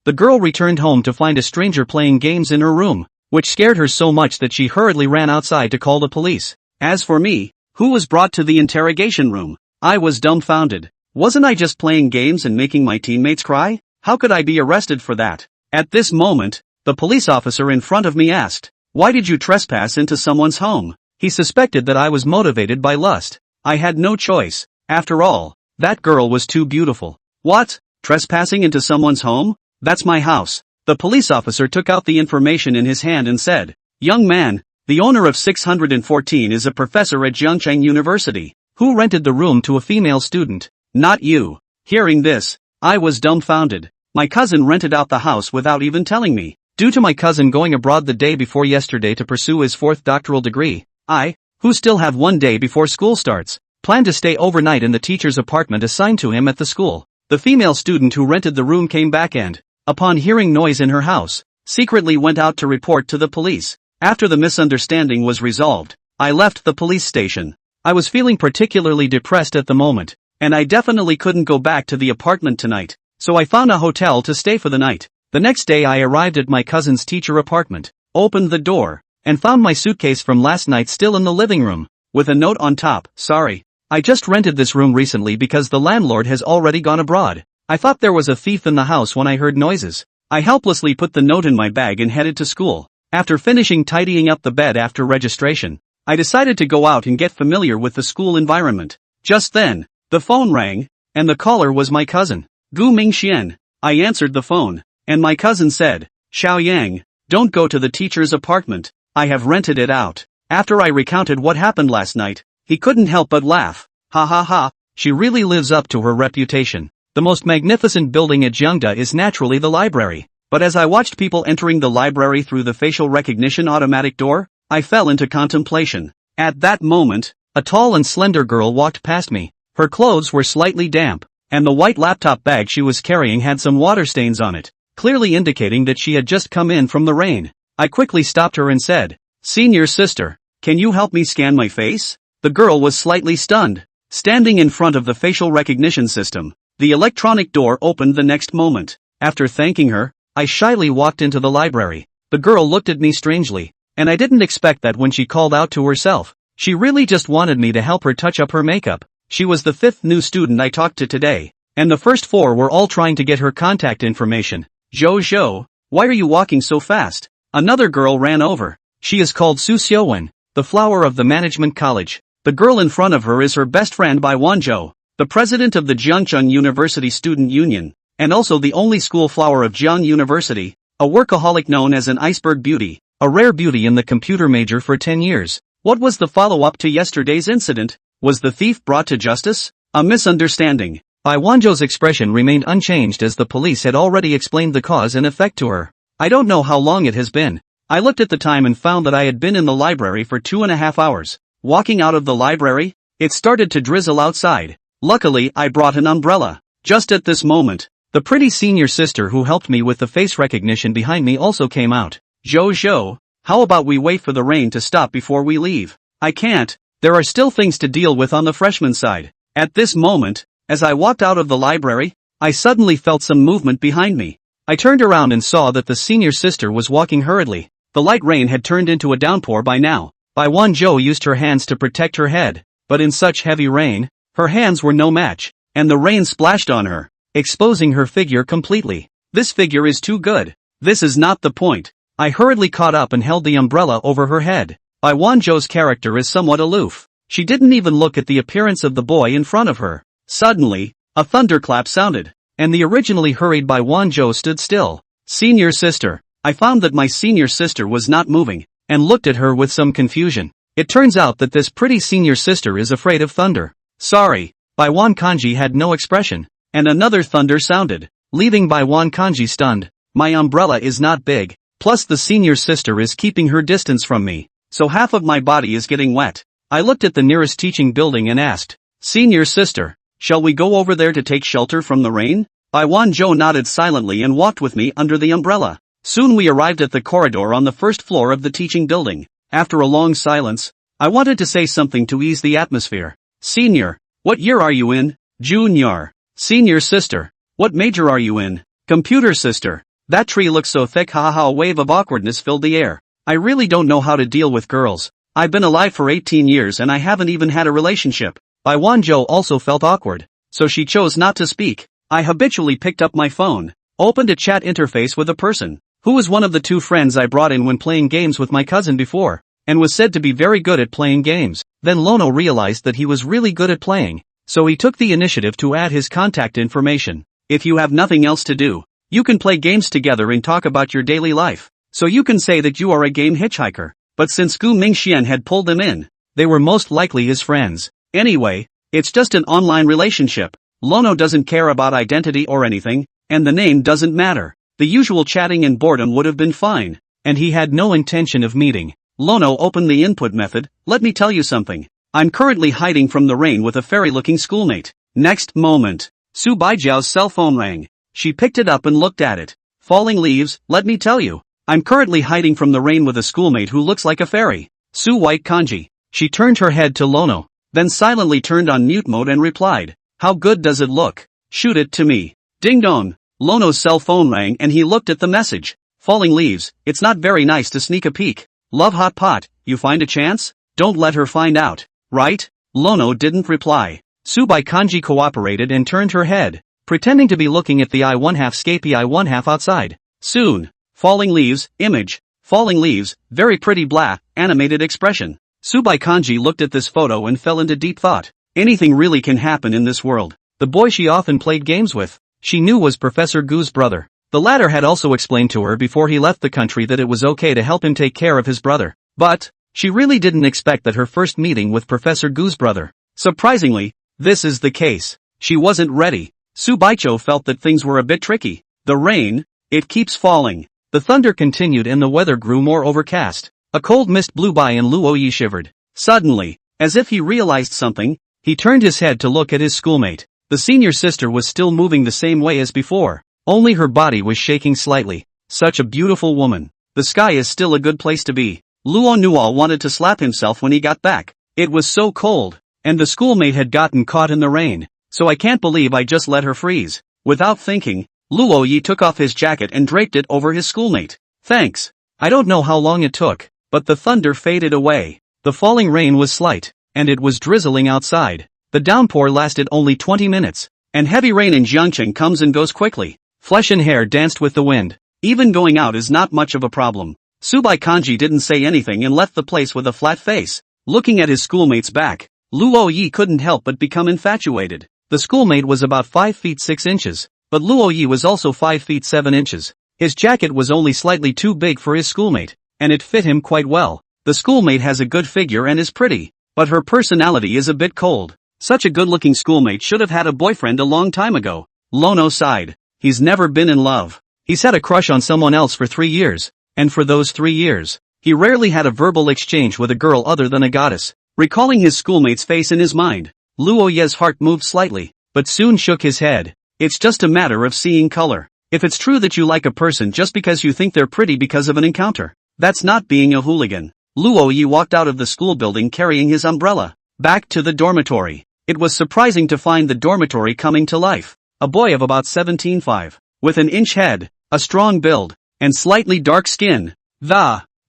The girl returned home to find a stranger playing games in her room, which scared her so much that she hurriedly ran outside to call the police. As for me, who was brought to the interrogation room, I was dumbfounded. Wasn't I just playing games and making my teammates cry? How could I be arrested for that? At this moment, the police officer in front of me asked, "Why did you trespass into someone's home?" He suspected that I was motivated by lust. I had no choice. After all, that girl was too beautiful. What? Trespassing into someone's home? That's my house. The police officer took out the information in his hand and said, "Young man, the owner of 614 is a professor at Zhengcheng University, who rented the room to a female student, not you." Hearing this, I was dumbfounded. My cousin rented out the house without even telling me. Due to my cousin going abroad the day before yesterday to pursue his 4th doctoral degree, I, who still have 1 day before school starts, plan to stay overnight in the teacher's apartment assigned to him at the school. The female student who rented the room came back and, upon hearing noise in her house, secretly went out to report to the police. After the misunderstanding was resolved, I left the police station. I was feeling particularly depressed at the moment, and I definitely couldn't go back to the apartment tonight, so I found a hotel to stay for the night. The next day I arrived at my cousin's teacher apartment, opened the door, and found my suitcase from last night still in the living room, with a note on top, "Sorry, I just rented this room recently because the landlord has already gone abroad. I thought there was a thief in the house when I heard noises." I helplessly put the note in my bag and headed to school. After finishing tidying up the bed after registration, I decided to go out and get familiar with the school environment. Just then, the phone rang, and the caller was my cousin, Gu Mingxian. I answered the phone, and my cousin said, "Xiao Yang, don't go to the teacher's apartment. I have rented it out." After I recounted what happened last night, he couldn't help but laugh. "Ha ha ha, she really lives up to her reputation." The most magnificent building at Zhengda is naturally the library. But as I watched people entering the library through the facial recognition automatic door, I fell into contemplation. At that moment, a tall and slender girl walked past me. Her clothes were slightly damp, and the white laptop bag she was carrying had some water stains on it, clearly indicating that she had just come in from the rain. I quickly stopped her and said, "Senior sister, can you help me scan my face?" The girl was slightly stunned. Standing in front of the facial recognition system, the electronic door opened the next moment. After thanking her, I shyly walked into the library. The girl looked at me strangely, and I didn't expect that when she called out to herself. She really just wanted me to help her touch up her makeup. She was the 5th new student I talked to today, and the first 4 were all trying to get her contact information. "Zhou, why are you walking so fast?" Another girl ran over. She is called Su Xiuwen, the flower of the management college. The girl in front of her is her best friend Bai Wanzhou, the president of the Zhengcheng University Student Union, and also the only school flower of Jiang University, a workaholic known as an iceberg beauty, a rare beauty in the computer major for 10 years. What was the follow-up to yesterday's incident? Was the thief brought to justice? A misunderstanding. Bai Wanzhou's expression remained unchanged as the police had already explained the cause and effect to her. I don't know how long it has been. I looked at the time and found that I had been in the library for 2.5 hours. Walking out of the library, it started to drizzle outside. Luckily, I brought an umbrella. Just at this moment, the pretty senior sister who helped me with the face recognition behind me also came out. "Zhou, how about we wait for the rain to stop before we leave?" "I can't. There are still things to deal with on the freshman side." At this moment, as I walked out of the library, I suddenly felt some movement behind me. I turned around and saw that the senior sister was walking hurriedly. The light rain had turned into a downpour by now. Bai Wanzhou used her hands to protect her head, but in such heavy rain, her hands were no match, and the rain splashed on her, exposing her figure completely. "This figure is too good. This is not the point." I hurriedly caught up and held the umbrella over her head. Bai Wanzhou's character is somewhat aloof. She didn't even look at the appearance of the boy in front of her. Suddenly, a thunderclap sounded, and the originally hurried Bai Wanzhou stood still. "Senior sister." I found that my senior sister was not moving, and looked at her with some confusion. It turns out that this pretty senior sister is afraid of thunder. "Sorry." Bai Wan Kanji had no expression, and another thunder sounded, leaving Bai Wan Kanji stunned. My umbrella is not big, plus the senior sister is keeping her distance from me, so half of my body is getting wet. I looked at the nearest teaching building and asked, "Senior sister, shall we go over there to take shelter from the rain?" Bai Wanzhou nodded silently and walked with me under the umbrella. Soon we arrived at the corridor on the first floor of the teaching building. After a long silence, I wanted to say something to ease the atmosphere. "Senior, what year are you in?" "Junior." "Senior sister, what major are you in?" "Computer sister." That tree looks so thick, haha. A wave of awkwardness filled the air. I really don't know how to deal with girls. I've been alive for 18 years and I haven't even had a relationship. Bai Wanzhou also felt awkward, so she chose not to speak. I habitually picked up my phone, opened a chat interface with a person who was one of the two friends I brought in when playing games with my cousin before, and was said to be very good at playing games. Then Lono realized that he was really good at playing, so he took the initiative to add his contact information. If you have nothing else to do, you can play games together and talk about your daily life. So you can say that you are a game hitchhiker. But since Gu Mingxian had pulled them in, they were most likely his friends. Anyway, it's just an online relationship. Lono doesn't care about identity or anything, and the name doesn't matter. The usual chatting and boredom would have been fine, and he had no intention of meeting. Lono opened the input method. Let me tell you something. I'm currently hiding from the rain with a fairy-looking schoolmate. Next moment, Su Baijiao's cell phone rang. She picked it up and looked at it. Falling leaves, let me tell you. I'm currently hiding from the rain with a schoolmate who looks like a fairy. Su White Kanji. She turned her head to Lono, then silently turned on mute mode and replied, "How good does it look? Shoot it to me." Ding dong. Lono's cell phone rang and he looked at the message. Falling leaves, it's not very nice to sneak a peek. Love hot pot, you find a chance? Don't let her find out, right? Lono didn't reply. Subai Kanji cooperated and turned her head, pretending to be looking at the I1/2 scapy I1/2 outside. Soon. Falling leaves, image. Falling leaves, very pretty blah, animated expression. Subai Kanji looked at this photo and fell into deep thought. Anything really can happen in this world. The boy she often played games with, she knew was Professor Gu's brother. The latter had also explained to her before he left the country that it was okay to help him take care of his brother. But, she really didn't expect that her first meeting with Professor Gu's brother. Surprisingly, this is the case. She wasn't ready. Su Baijiao felt that things were a bit tricky. The rain, it keeps falling. The thunder continued and the weather grew more overcast. A cold mist blew by and Luo Yi shivered. Suddenly, as if he realized something, he turned his head to look at his schoolmate. The senior sister was still moving the same way as before, only her body was shaking slightly. Such a beautiful woman. The sky is still a good place to be. Luo Nuo wanted to slap himself when he got back. It was so cold, and the schoolmate had gotten caught in the rain, so I can't believe I just let her freeze. Without thinking, Luo Yi took off his jacket and draped it over his schoolmate. Thanks. I don't know how long it took, but the thunder faded away. The falling rain was slight, and it was drizzling outside. The downpour lasted only 20 minutes, and heavy rain in Jiangcheng comes and goes quickly. Flesh and hair danced with the wind. Even going out is not much of a problem. Subai Kanji didn't say anything and left the place with a flat face. Looking at his schoolmate's back, Luo Yi couldn't help but become infatuated. The schoolmate was about 5 feet 6 inches, but Luo Yi was also 5 feet 7 inches. His jacket was only slightly too big for his schoolmate, and it fit him quite well. The schoolmate has a good figure and is pretty, but her personality is a bit cold. Such a good-looking schoolmate should have had a boyfriend a long time ago. Lono sighed. He's never been in love. He's had a crush on someone else for 3 years, and for those 3 years, he rarely had a verbal exchange with a girl other than a goddess. Recalling his schoolmate's face in his mind, Luo Ye's heart moved slightly, but soon shook his head. It's just a matter of seeing color. If it's true that you like a person just because you think they're pretty because of an encounter, that's not being a hooligan. Luo Yi walked out of the school building carrying his umbrella. Back to the dormitory. It was surprising to find the dormitory coming to life. A boy of about 17.5, with an inch head, a strong build, and slightly dark skin.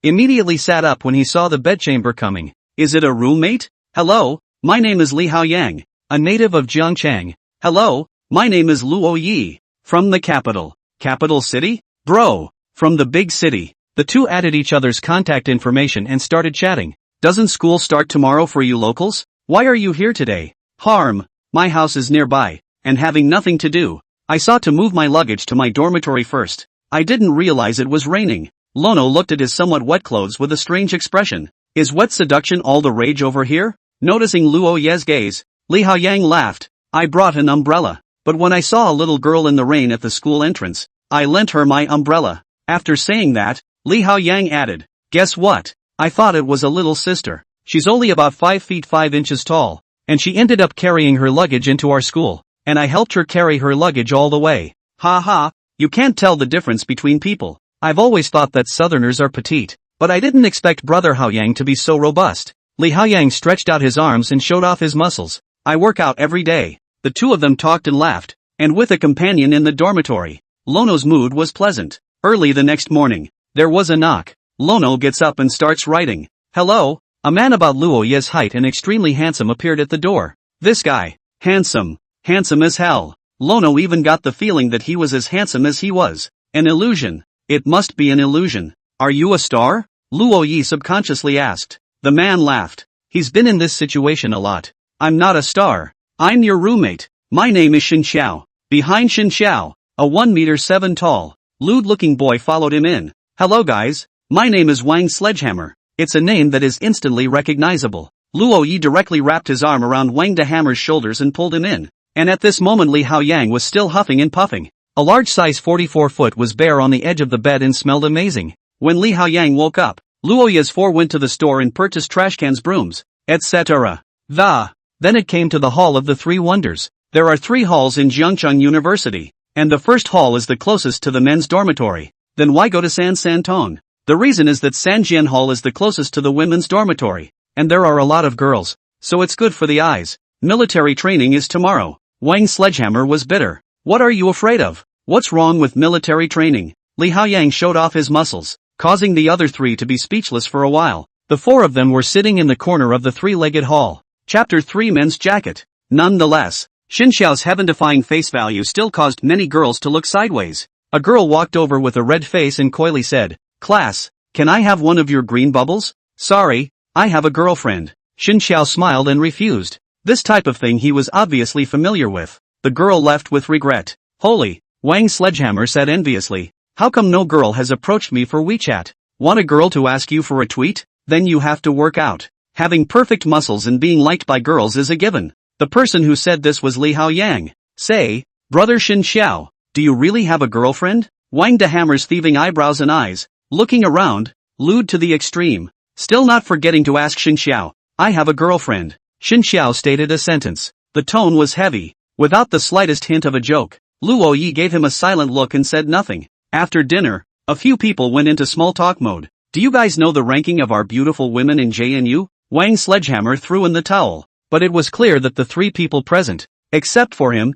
Immediately sat up when he saw the bedchamber coming. Is it a roommate? Hello, my name is Li Haoyang, a native of Jiangcheng. Hello, my name is Luo Yi, from the capital. Capital city? Bro, from the big city. The two added each other's contact information and started chatting. Doesn't school start tomorrow for you locals? Why are you here today? Harm, my house is nearby, and having nothing to do, I sought to move my luggage to my dormitory first. I didn't realize it was raining. Lono looked at his somewhat wet clothes with a strange expression. Is wet seduction all the rage over here? Noticing Luo Ye's gaze, Li Haoyang laughed. I brought an umbrella, but when I saw a little girl in the rain at the school entrance, I lent her my umbrella. After saying that, Li Haoyang added, guess what? I thought it was a little sister. She's only about 5 feet 5 inches tall, and she ended up carrying her luggage into our school, and I helped her carry her luggage all the way. Ha ha, you can't tell the difference between people. I've always thought that southerners are petite, but I didn't expect brother Haoyang to be so robust. Li Haoyang stretched out his arms and showed off his muscles. I work out every day. The two of them talked and laughed, and with a companion in the dormitory, Lono's mood was pleasant. Early the next morning, there was a knock. Lono gets up and starts writing. Hello? A man about Luo Ye's height and extremely handsome appeared at the door. This guy. Handsome. Handsome as hell. Lono even got the feeling that he was as handsome as he was. An illusion. It must be an illusion. Are you a star? Luo Yi subconsciously asked. The man laughed. He's been in this situation a lot. I'm not a star. I'm your roommate. My name is Xin Xiao. Behind Xin Xiao, a 1'7" tall, lewd-looking boy followed him in. Hello guys. My name is Wang Sledgehammer. It's a name that is instantly recognizable. Luo Yi directly wrapped his arm around Wang de Hammer's shoulders and pulled him in. And at this moment Li Haoyang was still huffing and puffing. A large size 44 foot was bare on the edge of the bed and smelled amazing. When Li Haoyang woke up, Luo Yi's four went to the store and purchased trash cans, brooms, etc. Then it came to the Hall of the Three Wonders. There are 3 halls in Jiangcheng University, and the first hall is the closest to the men's dormitory. Then why go to San Santong? The reason is that Sanjian Hall is the closest to the women's dormitory, and there are a lot of girls, so it's good for the eyes. Military training is tomorrow. Wang Sledgehammer was bitter. What are you afraid of? What's wrong with military training? Li Haoyang showed off his muscles, causing the other 3 to be speechless for a while. The 4 of them were sitting in the corner of the 3-legged hall. Chapter 3 Men's Jacket. Nonetheless, Xin Xiao's heaven-defying face value still caused many girls to look sideways. A girl walked over with a red face and coyly said, Class, can I have one of your green bubbles? Sorry, I have a girlfriend. Xin Xiao smiled and refused. This type of thing he was obviously familiar with. The girl left with regret. Holy, Wang Sledgehammer said enviously. How come no girl has approached me for WeChat? Want a girl to ask you for a tweet? Then you have to work out. Having perfect muscles and being liked by girls is a given. The person who said this was Li Haoyang. Say, brother Xin Xiao, do you really have a girlfriend? Wang de Hammer's thieving eyebrows and eyes, looking around, lewd to the extreme. Still not forgetting to ask Xin Xiao, I have a girlfriend. Xin Xiao stated a sentence. The tone was heavy, without the slightest hint of a joke. Luo Yi gave him a silent look and said nothing. After dinner, a few people went into small talk mode. Do you guys know the ranking of our beautiful women in JNU? Wang Sledgehammer threw in the towel, but it was clear that the 3 people present, except for him,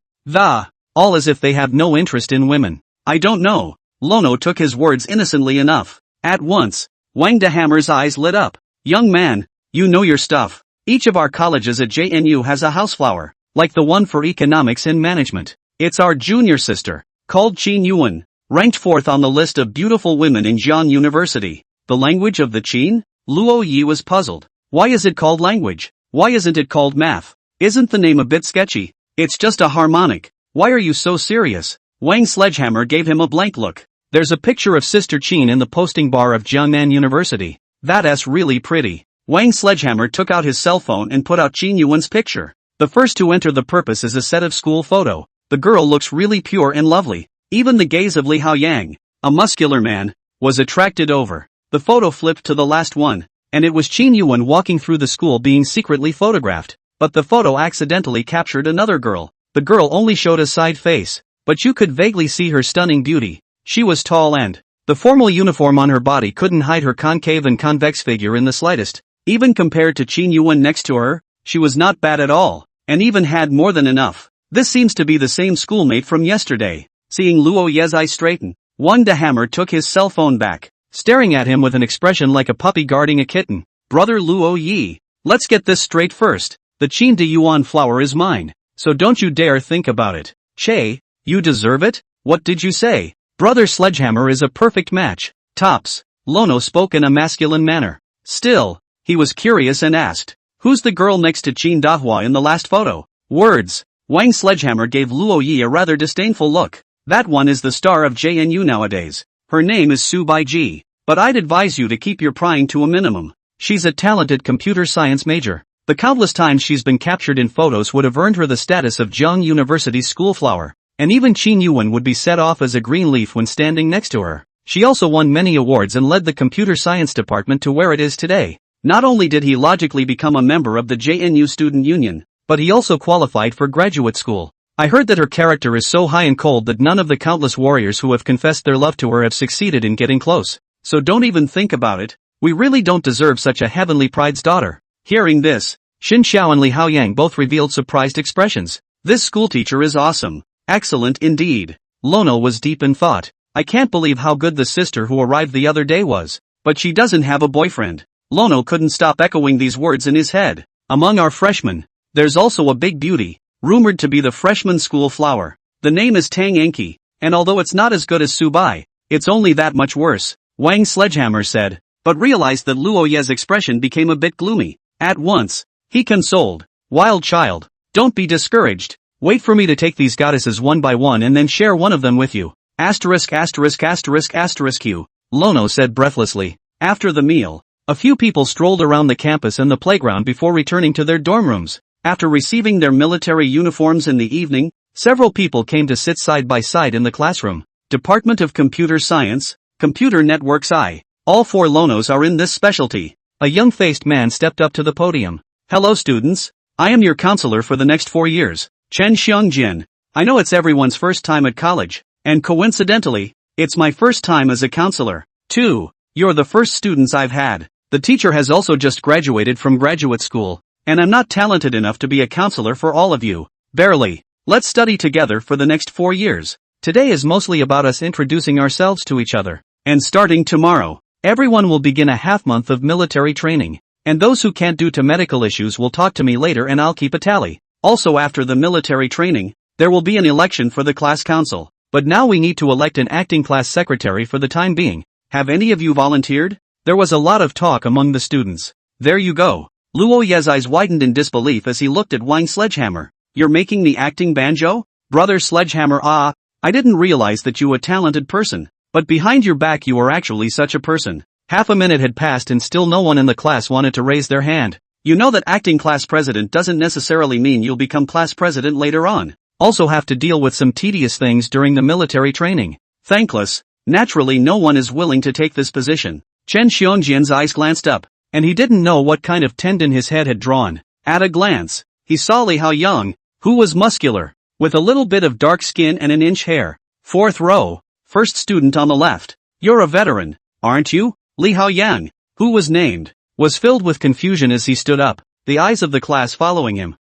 all as if they have no interest in women. I don't know. Lono took his words innocently enough. At once, Wang de Hammer's eyes lit up. Young man, you know your stuff. Each of our colleges at JNU has a houseflower, like the one for economics and management. It's our junior sister, called Qin Yuan, ranked 4th on the list of beautiful women in Jiang University. The language of the Qin? Luo Yi was puzzled. Why is it called language? Why isn't it called math? Isn't the name a bit sketchy? It's just a harmonic. Why are you so serious? Wang Sledgehammer gave him a blank look. There's a picture of Sister Qin in the posting bar of Jiangnan University. That's really pretty. Wang Sledgehammer took out his cell phone and put out Qin Yuan's picture. The first to enter the purpose is a set of school photo. The girl looks really pure and lovely. Even the gaze of Li Haoyang, a muscular man, was attracted over. The photo flipped to the last one, and it was Qin Yuan walking through the school being secretly photographed. But the photo accidentally captured another girl. The girl only showed a side face, but you could vaguely see her stunning beauty. She was tall and the formal uniform on her body couldn't hide her concave and convex figure in the slightest. Even compared to Qin Yuan next to her, she was not bad at all, and even had more than enough. This seems to be the same schoolmate from yesterday. Seeing Luo Ye's eyes straighten, Wang de Hammer took his cell phone back, staring at him with an expression like a puppy guarding a kitten. Brother Luo Yi, let's get this straight first. The Qin de Yuan flower is mine, so don't you dare think about it. Che, you deserve it? What did you say? Brother Sledgehammer is a perfect match. Tops. Lono spoke in a masculine manner. Still, he was curious and asked, who's the girl next to Qin Dahua in the last photo? Words. Wang Sledgehammer gave Luo Yi a rather disdainful look. That one is the star of JNU nowadays. Her name is Su Baiji, but I'd advise you to keep your prying to a minimum. She's a talented computer science major. The countless times she's been captured in photos would have earned her the status of Jiang University's schoolflower, and even Qin Yuan would be set off as a green leaf when standing next to her. She also won many awards and led the computer science department to where it is today. Not only did he logically become a member of the JNU Student Union, but he also qualified for graduate school. I heard that her character is so high and cold that none of the countless warriors who have confessed their love to her have succeeded in getting close. So don't even think about it. We really don't deserve such a heavenly pride's daughter. Hearing this, Xin Xiao and Li Haoyang both revealed surprised expressions. This schoolteacher is awesome. Excellent indeed. Lono was deep in thought. I can't believe how good the sister who arrived the other day was. But she doesn't have a boyfriend. Lono couldn't stop echoing these words in his head. Among our freshmen, there's also a big beauty, rumored to be the freshman school flower. The name is Tang Enki, and although it's not as good as Subai, it's only that much worse, Wang Sledgehammer said, but realized that Luo Ye's expression became a bit gloomy. At once, he consoled. Wild child, don't be discouraged. Wait for me to take these goddesses one by one and then share one of them with you. Asterisk asterisk asterisk asterisk Q, Lono said breathlessly. After the meal, a few people strolled around the campus and the playground before returning to their dorm rooms. After receiving their military uniforms in the evening, several people came to sit side by side in the classroom. Department of Computer Science, Computer Networks I. All 4 Lonos are in this specialty. A young-faced man stepped up to the podium. Hello students, I am your counselor for the next 4 years, Chen Xiangjin. I know it's everyone's first time at college, and coincidentally, it's my first time as a counselor, too. You're the first students I've had. The teacher has also just graduated from graduate school, and I'm not talented enough to be a counselor for all of you. Barely. Let's study together for the next 4 years. Today is mostly about us introducing ourselves to each other. And starting tomorrow, everyone will begin a half-month of military training. And those who can't due to medical issues will talk to me later and I'll keep a tally. Also after the military training, there will be an election for the class council. But now we need to elect an acting class secretary for the time being. Have any of you volunteered? There was a lot of talk among the students. There you go. Luo Ye's eyes widened in disbelief as he looked at Wang Sledgehammer. You're making the acting banjo? Brother Sledgehammer, I didn't realize that you were a talented person. But behind your back you are actually such a person. Half a minute had passed and still no one in the class wanted to raise their hand. You know that acting class president doesn't necessarily mean you'll become class president later on. Also have to deal with some tedious things during the military training. Thankless. Naturally no one is willing to take this position. Chen Xiongjian's eyes glanced up, and he didn't know what kind of tendon his head had drawn. At a glance, he saw Li Haoyang, who was muscular, with a little bit of dark skin and an inch hair. 4th row, first student on the left. You're a veteran, aren't you? Li Haoyang, who was named, was filled with confusion as he stood up, the eyes of the class following him.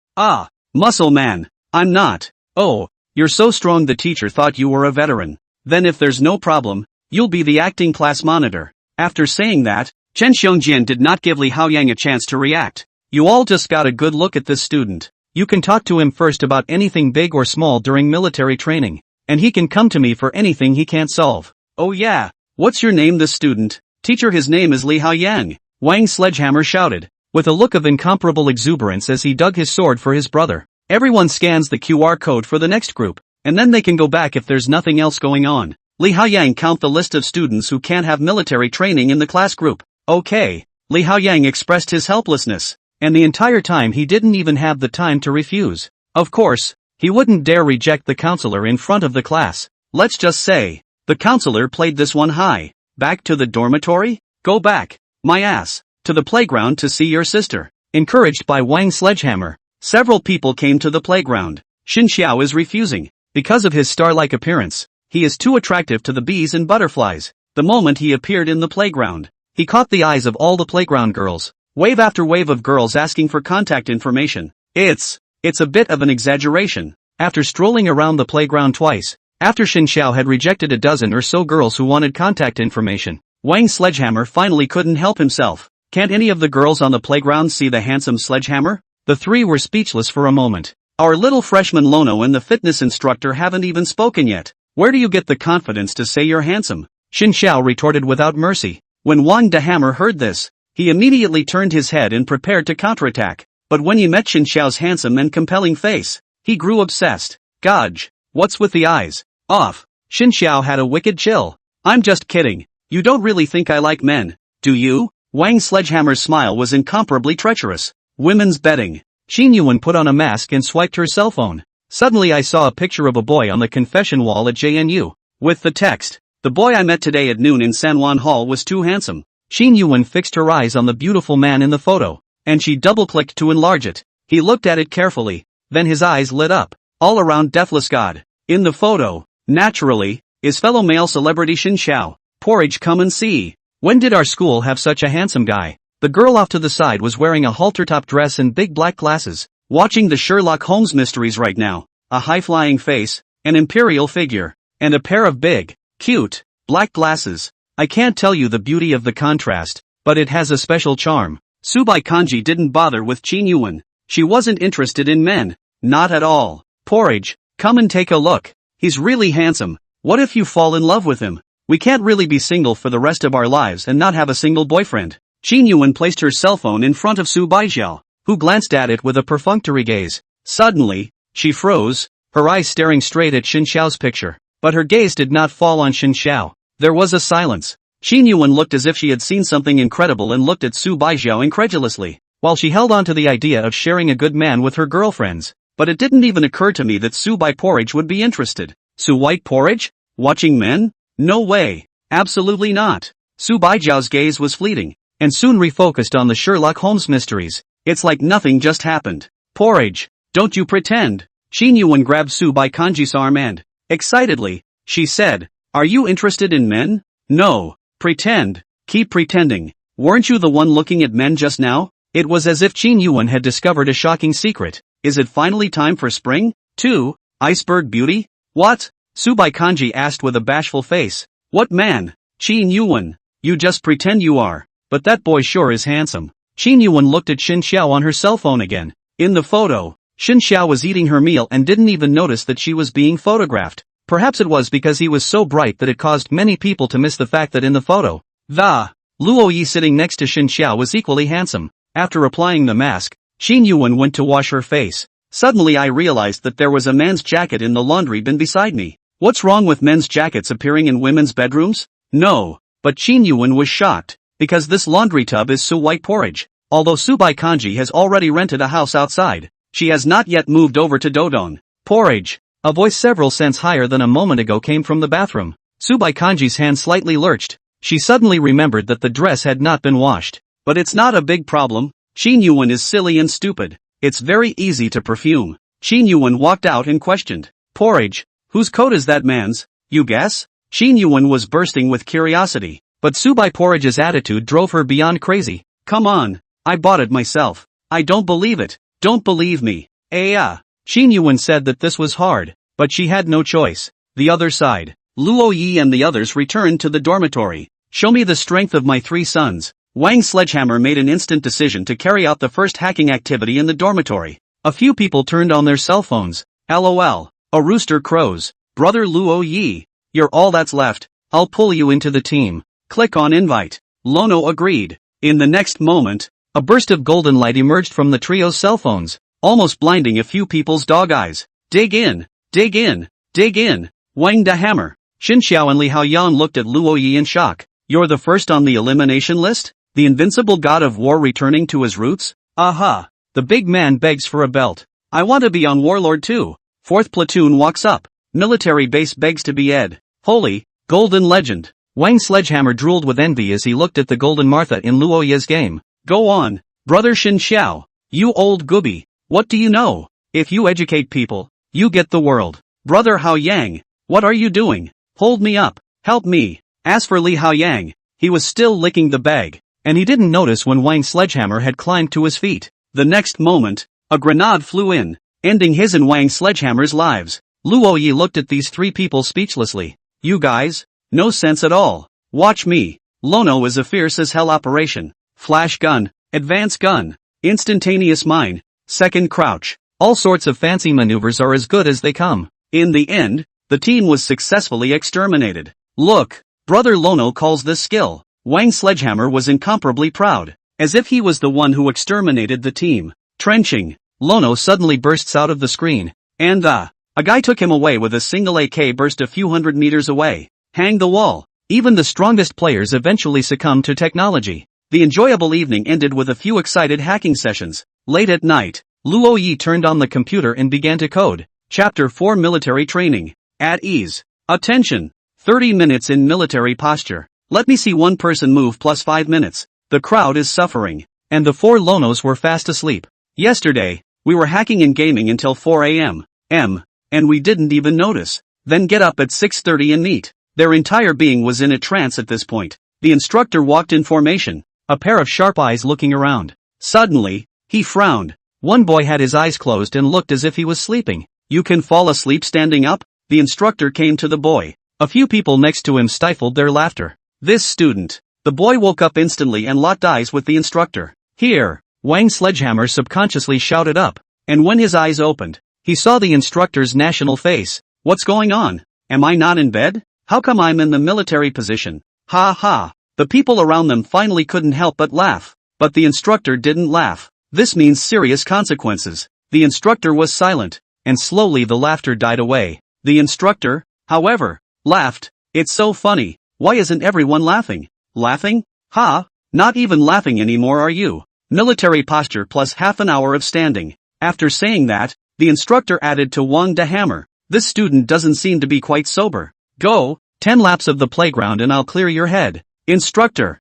Muscle man, I'm not. Oh, you're so strong the teacher thought you were a veteran. Then if there's no problem, you'll be the acting class monitor. After saying that, Chen Xiongjian did not give Li Haoyang a chance to react. You all just got a good look at this student. You can talk to him first about anything big or small during military training, and he can come to me for anything he can't solve. Oh yeah, what's your name this student? Teacher, his name is Li Haoyang, Wang Sledgehammer shouted, with a look of incomparable exuberance as he dug his sword for his brother. Everyone scans the QR code for the next group, and then they can go back if there's nothing else going on. Li Haoyang count the list of students who can't have military training in the class group. Okay. Li Haoyang expressed his helplessness, and the entire time he didn't even have the time to refuse. Of course, he wouldn't dare reject the counselor in front of the class. Let's just say, the counselor played this one high. Back to the dormitory? Go back, my ass, to the playground to see your sister. Encouraged by Wang Sledgehammer, several people came to the playground. Xin Xiao is refusing. Because of his star-like appearance, he is too attractive to the bees and butterflies. The moment he appeared in the playground, he caught the eyes of all the playground girls. Wave after wave of girls asking for contact information. It's a bit of an exaggeration. After strolling around the playground twice, after Xin Xiao had rejected a dozen or so girls who wanted contact information, Wang Sledgehammer finally couldn't help himself. Can't any of the girls on the playground see the handsome Sledgehammer? The 3 were speechless for a moment. Our little freshman Lono and the fitness instructor haven't even spoken yet. Where do you get the confidence to say you're handsome? Xin Xiao retorted without mercy. When Wang de Hammer heard this, he immediately turned his head and prepared to counterattack. But when he met Xin Xiao's handsome and compelling face, he grew obsessed. Godge, what's with the eyes? Off. Xin Xiao had a wicked chill. I'm just kidding. You don't really think I like men, do you? Wang Sledgehammer's smile was incomparably treacherous. Women's betting. Xin Yuan put on a mask and swiped her cell phone. Suddenly I saw a picture of a boy on the confession wall at JNU. With the text, "The boy I met today at noon in Sanwan Hall was too handsome." Xin Yuan fixed her eyes on the beautiful man in the photo, and she double-clicked to enlarge it. He looked at it carefully, then his eyes lit up. All around deathless God. In the photo, naturally, is fellow male celebrity Xin Xiao. Porridge, come and see. When did our school have such a handsome guy? The girl off to the side was wearing a halter-top dress and big black glasses, watching the Sherlock Holmes mysteries right now. A high-flying face, an imperial figure, and a pair of big, cute, black glasses. I can't tell you the beauty of the contrast, but it has a special charm. Subai Kanji didn't bother with Qin Yuan. She wasn't interested in men. Not at all. Porridge, come and take a look. He's really handsome. What if you fall in love with him? We can't really be single for the rest of our lives and not have a single boyfriend. Qin Yuan placed her cell phone in front of Su Baijiao, who glanced at it with a perfunctory gaze. Suddenly, she froze, her eyes staring straight at Xin Xiao's picture. But her gaze did not fall on Xin Xiao. There was a silence. Qin Yuan looked as if she had seen something incredible and looked at Su Baijiao incredulously, while she held on to the idea of sharing a good man with her girlfriends. But it didn't even occur to me that Su Bai Porridge would be interested. Su White Porridge? Watching men? No way. Absolutely not. Su Baijiao's gaze was fleeting, and soon refocused on the Sherlock Holmes mysteries. It's like nothing just happened. Porridge, don't you pretend. Qin Yuan grabbed Su Bai Kanji's arm and, excitedly, she said, are you interested in men? No. Pretend. Keep pretending. Weren't you the one looking at men just now? It was as if Qin Yuan had discovered a shocking secret. Is it finally time for spring? 2. Iceberg beauty? What? Subai Kanji asked with a bashful face. What man? Qin Yuan. You just pretend you are. But that boy sure is handsome. Qin Yuan looked at Xin Xiao on her cell phone again. In the photo, Xin Xiao was eating her meal and didn't even notice that she was being photographed. Perhaps it was because he was so bright that it caused many people to miss the fact that in the photo, Luo Yi sitting next to Xin Xiao was equally handsome. After applying the mask, Qin Yuan went to wash her face. Suddenly I realized that there was a man's jacket in the laundry bin beside me. What's wrong with men's jackets appearing in women's bedrooms? No. But Qin Yuan was shocked, because this laundry tub is Su White Porridge. Although Subai Kanji has already rented a house outside, she has not yet moved over to Dodong. Porridge. A voice several cents higher than a moment ago came from the bathroom. Subai Kanji's hand slightly lurched. She suddenly remembered that the dress had not been washed. But it's not a big problem. Qin Yuan is silly and stupid. It's very easy to perfume. Qin Yuan walked out and questioned. Porridge, whose coat is that man's? You guess? Qin Yuan was bursting with curiosity. But Subai Porridge's attitude drove her beyond crazy. Come on. I bought it myself. I don't believe it. Don't believe me. Qin Yuan said that this was hard, but she had no choice. The other side. Luo Yi and the others returned to the dormitory. Show me the strength of my 3 sons. Wang Sledgehammer made an instant decision to carry out the first hacking activity in the dormitory. A few people turned on their cell phones. LOL. A rooster crows. Brother Luo Yi. You're all that's left. I'll pull you into the team. Click on invite. Lono agreed. In the next moment, a burst of golden light emerged from the trio's cell phones, almost blinding a few people's dog eyes. Dig in. Dig in. Dig in. Wang the Hammer. Xin Xiao and Li Haoyan looked at Luo Yi in shock. You're the first on the elimination list? The invincible god of war returning to his roots? Aha. The big man begs for a belt. I want to be on Warlord too. 4th platoon walks up. Military base begs to be Ed. Holy, golden legend. Wang Sledgehammer drooled with envy as he looked at the golden Martha in Luo Yi's game. Go on, brother Xin Xiao. You old gooby. What do you know? If you educate people, you get the world. Brother Hao Yang, what are you doing? Hold me up. Help me. As for Li Haoyang, he was still licking the bag, and he didn't notice when Wang Sledgehammer had climbed to his feet. The next moment, a grenade flew in, ending his and Wang Sledgehammer's lives. Luo Yi looked at these 3 people speechlessly. You guys? No sense at all. Watch me. Lono is a fierce as hell operation. Flash gun, advance gun, instantaneous mine, second crouch. All sorts of fancy maneuvers are as good as they come. In the end, the team was successfully exterminated. Look, Brother Lono calls this skill. Wang Sledgehammer was incomparably proud, as if he was the one who exterminated the team. Trenching. Lono suddenly bursts out of the screen, and a guy took him away with a single AK burst a few hundred meters away. Hang the wall. Even the strongest players eventually succumb to technology. The enjoyable evening ended with a few excited hacking sessions. Late at night, Luo Yi turned on the computer and began to code. Chapter 4 Military Training. At ease. Attention. 30 minutes in military posture. Let me see one person move plus 5 minutes. The crowd is suffering. And the 4 Lonos were fast asleep. Yesterday, we were hacking and gaming until 4 a.m. And we didn't even notice. Then get up at 6:30 and meet. Their entire being was in a trance at this point. The instructor walked in formation, a pair of sharp eyes looking around. Suddenly, he frowned. One boy had his eyes closed and looked as if he was sleeping. You can fall asleep standing up? The instructor came to the boy. A few people next to him stifled their laughter. This student. The boy woke up instantly and locked eyes with the instructor. Here, Wang Sledgehammer subconsciously shouted up. And when his eyes opened, he saw the instructor's national face. What's going on? Am I not in bed? How come I'm in the military position? Ha ha. The people around them finally couldn't help but laugh. But the instructor didn't laugh. This means serious consequences. The instructor was silent, and slowly the laughter died away. The instructor, however, laughed. It's so funny. Why isn't everyone laughing? Laughing? Ha! Not even laughing anymore, are you? Military posture plus half an hour of standing. After saying that, the instructor added to Wang the hammer. This student doesn't seem to be quite sober. Go, 10 laps of the playground and I'll clear your head. Instructor,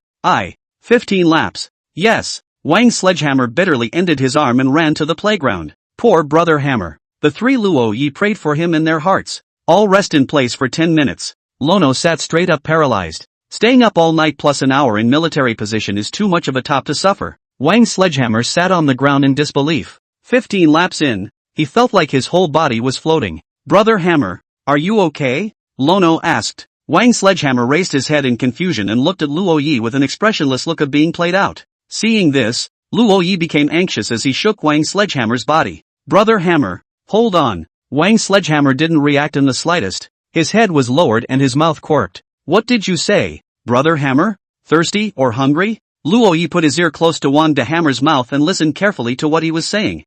15 laps. Yes. Wang Sledgehammer bitterly ended his arm and ran to the playground. Poor Brother Hammer. The three Luo Yi prayed for him in their hearts. All rest in place for 10 minutes. Lono sat straight up paralyzed. Staying up all night plus an hour in military position is too much of a top to suffer. Wang Sledgehammer sat on the ground in disbelief. 15 laps in, he felt like his whole body was floating. Brother Hammer, are you okay? Lono asked. Wang Sledgehammer raised his head in confusion and looked at Luo Yi with an expressionless look of being played out. Seeing this, Luo Yi became anxious as he shook Wang Sledgehammer's body. Brother Hammer, hold on. Wang Sledgehammer didn't react in the slightest. His head was lowered and his mouth quirked. What did you say, Brother Hammer? Thirsty or hungry? Luo Yi put his ear close to Wang the Hammer's mouth and listened carefully to what he was saying.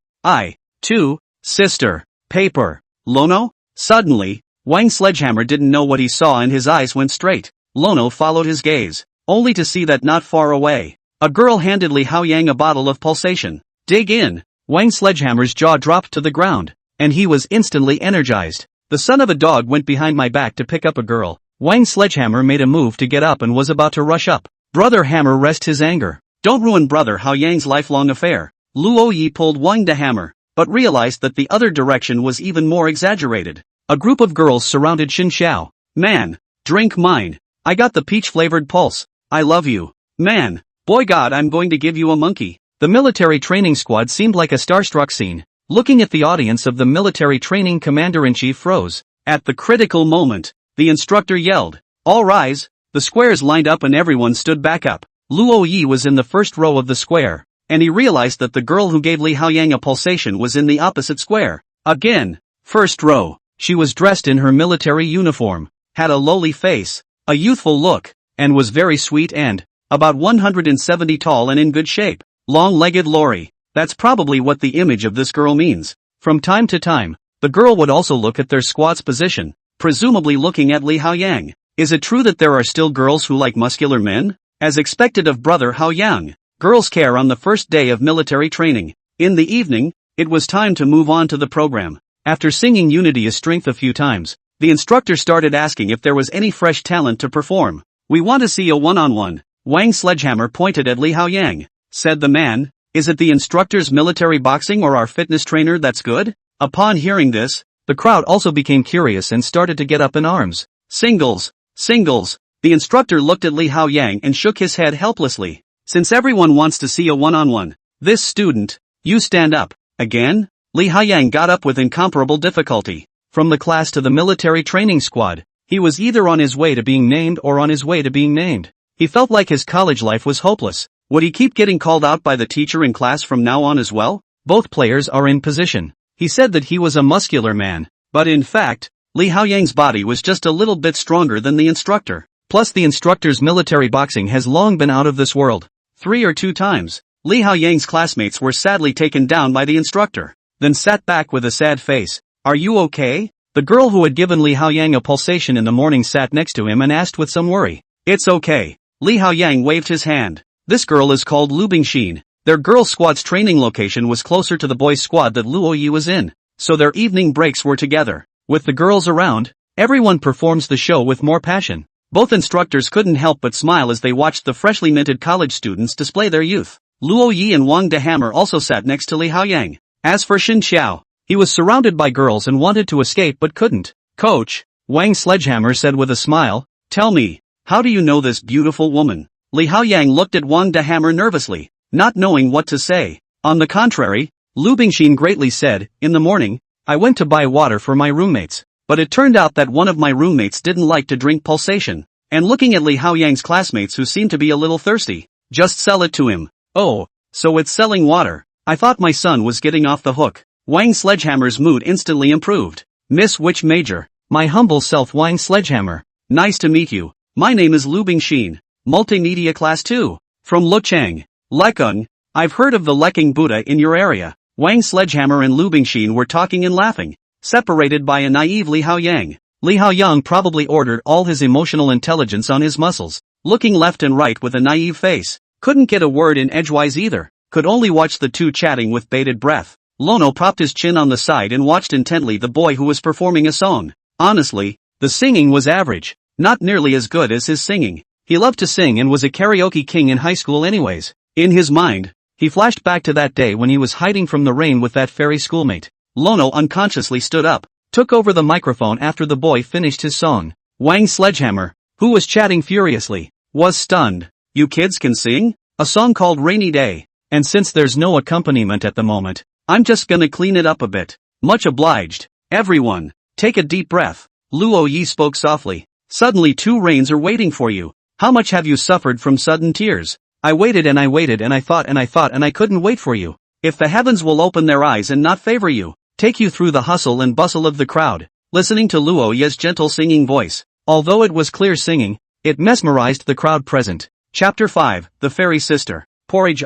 Sister. Paper. Lono? Suddenly, Wang Sledgehammer didn't know what he saw and his eyes went straight. Lono followed his gaze, only to see that not far away, a girl handed Li Haoyang a bottle of pulsation. Dig in. Wang Sledgehammer's jaw dropped to the ground, and he was instantly energized. The son of a dog went behind my back to pick up a girl. Wang Sledgehammer made a move to get up and was about to rush up. Brother Hammer rest his anger. Don't ruin Brother Haoyang's lifelong affair. Luo Yi pulled Wang the hammer, but realized that the other direction was even more exaggerated. A group of girls surrounded Xin Xiao. Man, drink mine. I got the peach-flavored pulse. I love you. Man, boy god, I'm going to give you a monkey. The military training squad seemed like a starstruck scene. Looking at the audience of the military training commander-in-chief froze. At the critical moment, the instructor yelled, all rise. The squares lined up and everyone stood back up. Luo Yi was in the first row of the square, and he realized that the girl who gave Li Haoyang a pulsation was in the opposite square. Again, first row. She was dressed in her military uniform, had a lowly face, a youthful look, and was very sweet and about 170 tall and in good shape. Long-legged Lori. That's probably what the image of this girl means. From time to time, the girl would also look at their squad's position, presumably looking at Li Haoyang. Is it true that there are still girls who like muscular men? As expected of Brother Haoyang, girls care on the first day of military training. In the evening, it was time to move on to the program. After singing Unity is Strength a few times, the instructor started asking if there was any fresh talent to perform. We want to see a one-on-one. Wang Sledgehammer pointed at Li Haoyang. Said the man, is it the instructor's military boxing or our fitness trainer that's good? Upon hearing this, the crowd also became curious and started to get up in arms. Singles. The instructor looked at Li Haoyang and shook his head helplessly. Since everyone wants to see a one-on-one, this student, you stand up. Again? Li Haoyang got up with incomparable difficulty. From the class to the military training squad, he was either on his way to being named or on his way to being named. He felt like his college life was hopeless. Would he keep getting called out by the teacher in class from now on as well? Both players are in position. He said that he was a muscular man, but in fact, Li Haoyang's body was just a little bit stronger than the instructor. Plus the instructor's military boxing has long been out of this world. 3 or 2 times, Li Haoyang's classmates were sadly taken down by the instructor, then sat back with a sad face. Are you okay? The girl who had given Li Haoyang a pulsation in the morning sat next to him and asked with some worry. It's okay. Li Haoyang waved his hand. This girl is called Lu Bingxin. Their girls' squad's training location was closer to the boys' squad that Luo Yi was in, so their evening breaks were together. With the girls around, everyone performs the show with more passion. Both instructors couldn't help but smile as they watched the freshly minted college students display their youth. Luo Yi and Wang the hammer also sat next to Li Haoyang. As for Xin Xiao, he was surrounded by girls and wanted to escape but couldn't. Coach, Wang Sledgehammer said with a smile, tell me, how do you know this beautiful woman? Li Haoyang looked at Wang the hammer nervously, not knowing what to say. On the contrary, Lu Bingxin greatly said, in the morning, I went to buy water for my roommates, but it turned out that one of my roommates didn't like to drink pulsation. And looking at Li Haoyang's classmates who seemed to be a little thirsty, just sell it to him. Oh, so it's selling water. I thought my son was getting off the hook. Wang Sledgehammer's mood instantly improved. Miss which major? My humble self Wang Sledgehammer. Nice to meet you. My name is Lu Bingxin. Multimedia Class 2. From Lucheng. Lekung. I've heard of the Lekung Buddha in your area. Wang Sledgehammer and Lu Bingxin were talking and laughing, separated by a naive Li Haoyang. Li Haoyang probably ordered all his emotional intelligence on his muscles, looking left and right with a naive face. Couldn't get a word in edgewise either. Could only watch the two chatting with bated breath. Lono propped his chin on the side and watched intently the boy who was performing a song. Honestly, the singing was average. Not nearly as good as his singing. He loved to sing and was a karaoke king in high school anyways. In his mind, he flashed back to that day when he was hiding from the rain with that fairy schoolmate. Lono unconsciously stood up, took over the microphone after the boy finished his song. Wang Sledgehammer, who was chatting furiously, was stunned. You kids can sing? A song called Rainy Day. And since there's no accompaniment at the moment, I'm just gonna clean it up a bit. Much obliged. Everyone, take a deep breath. Luo Yi spoke softly. Suddenly 2 rains are waiting for you. How much have you suffered from sudden tears? I waited and I waited and I thought and I couldn't wait for you. If the heavens will open their eyes and not favor you, take you through the hustle and bustle of the crowd, listening to Luo Yi's gentle singing voice. Although it was clear singing, it mesmerized the crowd present. Chapter 5, The Fairy Sister. Porridge.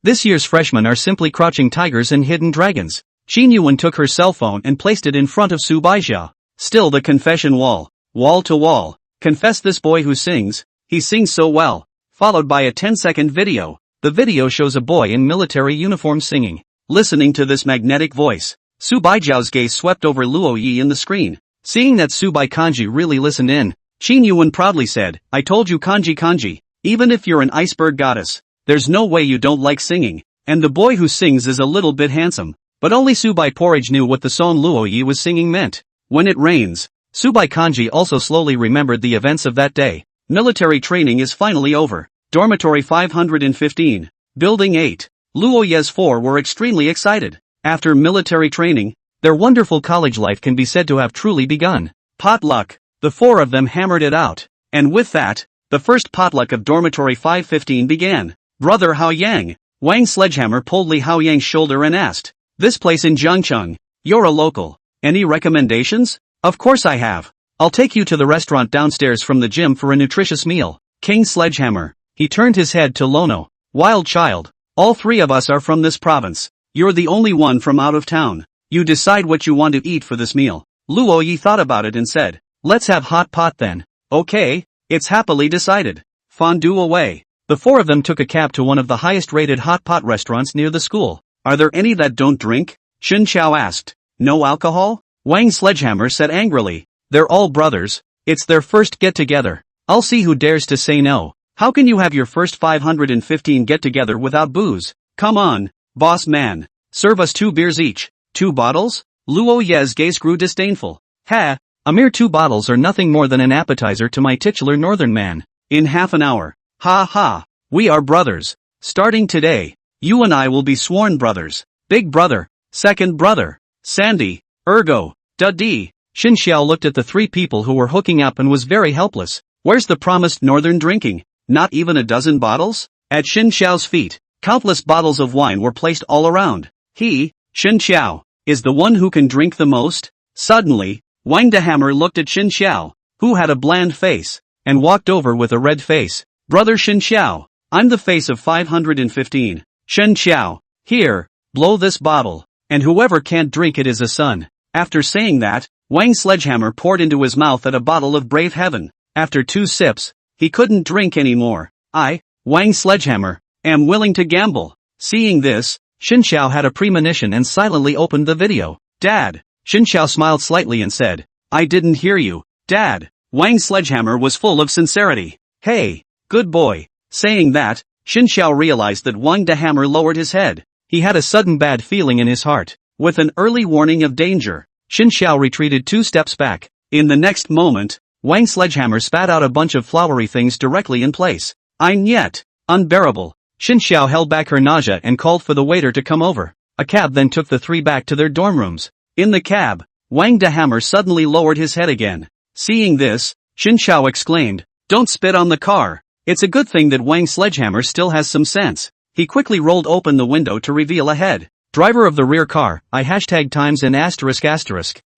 This year's freshmen are simply crouching tigers and hidden dragons. Qin Yuan took her cell phone and placed it in front of Su Baizhao. Still the confession wall. Wall to wall. Confess this boy who sings, he sings so well. Followed by a 10-second video. The video shows a boy in military uniform singing. Listening to this magnetic voice, Su Baijiao's gaze swept over Luo Yi in the screen. Seeing that Su Bai Kanji really listened in, Qin Yuan proudly said, I told you Kanji, even if you're an iceberg goddess, there's no way you don't like singing. And the boy who sings is a little bit handsome. But only Su Bai Porridge knew what the song Luo Yi was singing meant. When it rains. Su Bai Kanji also slowly remembered the events of that day. Military training is finally over. Dormitory 515. Building 8. Luo Yi's 4 were extremely excited. After military training, their wonderful college life can be said to have truly begun. Potluck. The 4 of them hammered it out. And with that, the first potluck of Dormitory 515 began. Brother Haoyang. Wang Sledgehammer pulled Li Haoyang's shoulder and asked, this place in Jiangcheng, you're a local. Any recommendations? Of course I have. I'll take you to the restaurant downstairs from the gym for a nutritious meal. King Sledgehammer. He turned his head to Lono. Wild child. All 3 of us are from this province. You're the only one from out of town. You decide what you want to eat for this meal. Luo Yi thought about it and said, let's have hot pot then. Okay, it's happily decided. Fondue away. The 4 of them took a cab to one of the highest rated hot pot restaurants near the school. Are there any that don't drink? Shen Qiao asked. No alcohol? Wang Sledgehammer said angrily. They're all brothers. It's their first get-together. I'll see who dares to say no. How can you have your first 515 get-together without booze? Come on, boss man. Serve us 2 beers each. 2 bottles? Luo Yi's gaze grew disdainful. Ha! A mere 2 bottles are nothing more than an appetizer to my titular northern man. In half an hour. Ha ha. We are brothers. Starting today, you and I will be sworn brothers. Big brother. Second brother. Sandy. Ergo. Duddy. Shin Xiao looked at the 3 people who were hooking up and was very helpless. Where's the promised northern drinking? Not even a dozen bottles? At Shin Xiao's feet, countless bottles of wine were placed all around. He, Shin Xiao, is the one who can drink the most? Suddenly, Wang the Hammer looked at Shin Xiao, who had a bland face, and walked over with a red face. Brother Shin Xiao, I'm the face of 515. Shin Xiao, here, blow this bottle, and whoever can't drink it is a son. After saying that, Wang Sledgehammer poured into his mouth at a bottle of Brave Heaven. After 2 sips, he couldn't drink anymore. I, Wang Sledgehammer, am willing to gamble. Seeing this, Shin Xiao had a premonition and silently opened the video. Dad. Shin Xiao smiled slightly and said, I didn't hear you, Dad. Wang Sledgehammer was full of sincerity. Hey, good boy. Saying that, Shin Xiao realized that Wang the Hammer lowered his head. He had a sudden bad feeling in his heart. With an early warning of danger, Shin Xiao retreated 2 steps back. In the next moment, Wang Sledgehammer spat out a bunch of flowery things directly in place. I'm yet unbearable. Shin Xiao held back her nausea and called for the waiter to come over. A cab then took the 3 back to their dorm rooms. In the cab, Wang the Hammer suddenly lowered his head again. Seeing this, Xin Xiao exclaimed, "Don't spit on the car." It's a good thing that Wang Sledgehammer still has some sense. He quickly rolled open the window to reveal a head. Driver of the rear car, I # times and ***.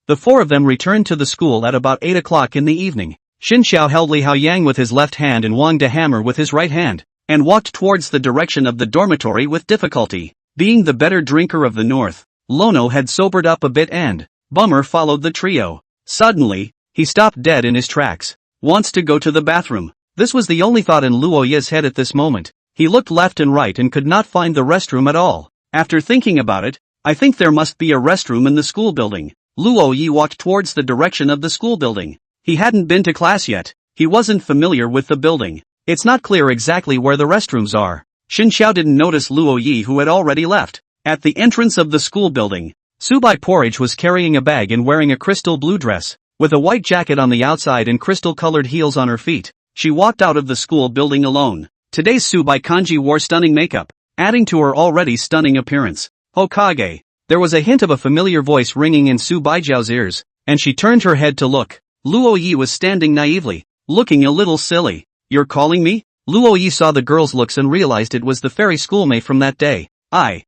The four of them returned to the school at about 8 o'clock in the evening. Xin Xiao held Li Haoyang with his left hand and Wang the Hammer with his right hand, and walked towards the direction of the dormitory with difficulty. Being the better drinker of the north, Lono had sobered up a bit and Bummer followed the trio. Suddenly, he stopped dead in his tracks. Wants to go to the bathroom. This was the only thought in Luo Ye's head at this moment. He looked left and right and could not find the restroom at all. After thinking about it, I think there must be a restroom in the school building. Luo Yi walked towards the direction of the school building. He hadn't been to class yet. He wasn't familiar with the building. It's not clear exactly where the restrooms are. Xin Xiao didn't notice Luo Yi, who had already left. At the entrance of the school building, Subai Porridge was carrying a bag and wearing a crystal blue dress, with a white jacket on the outside and crystal-colored heels on her feet. She walked out of the school building alone. Today's Subai Kanji wore stunning makeup, adding to her already stunning appearance. Hokage. There was a hint of a familiar voice ringing in Su Baijiao's ears, and she turned her head to look. Luo Yi was standing naively, looking a little silly. "You're calling me?" Luo Yi saw the girl's looks and realized it was the fairy schoolmate from that day. I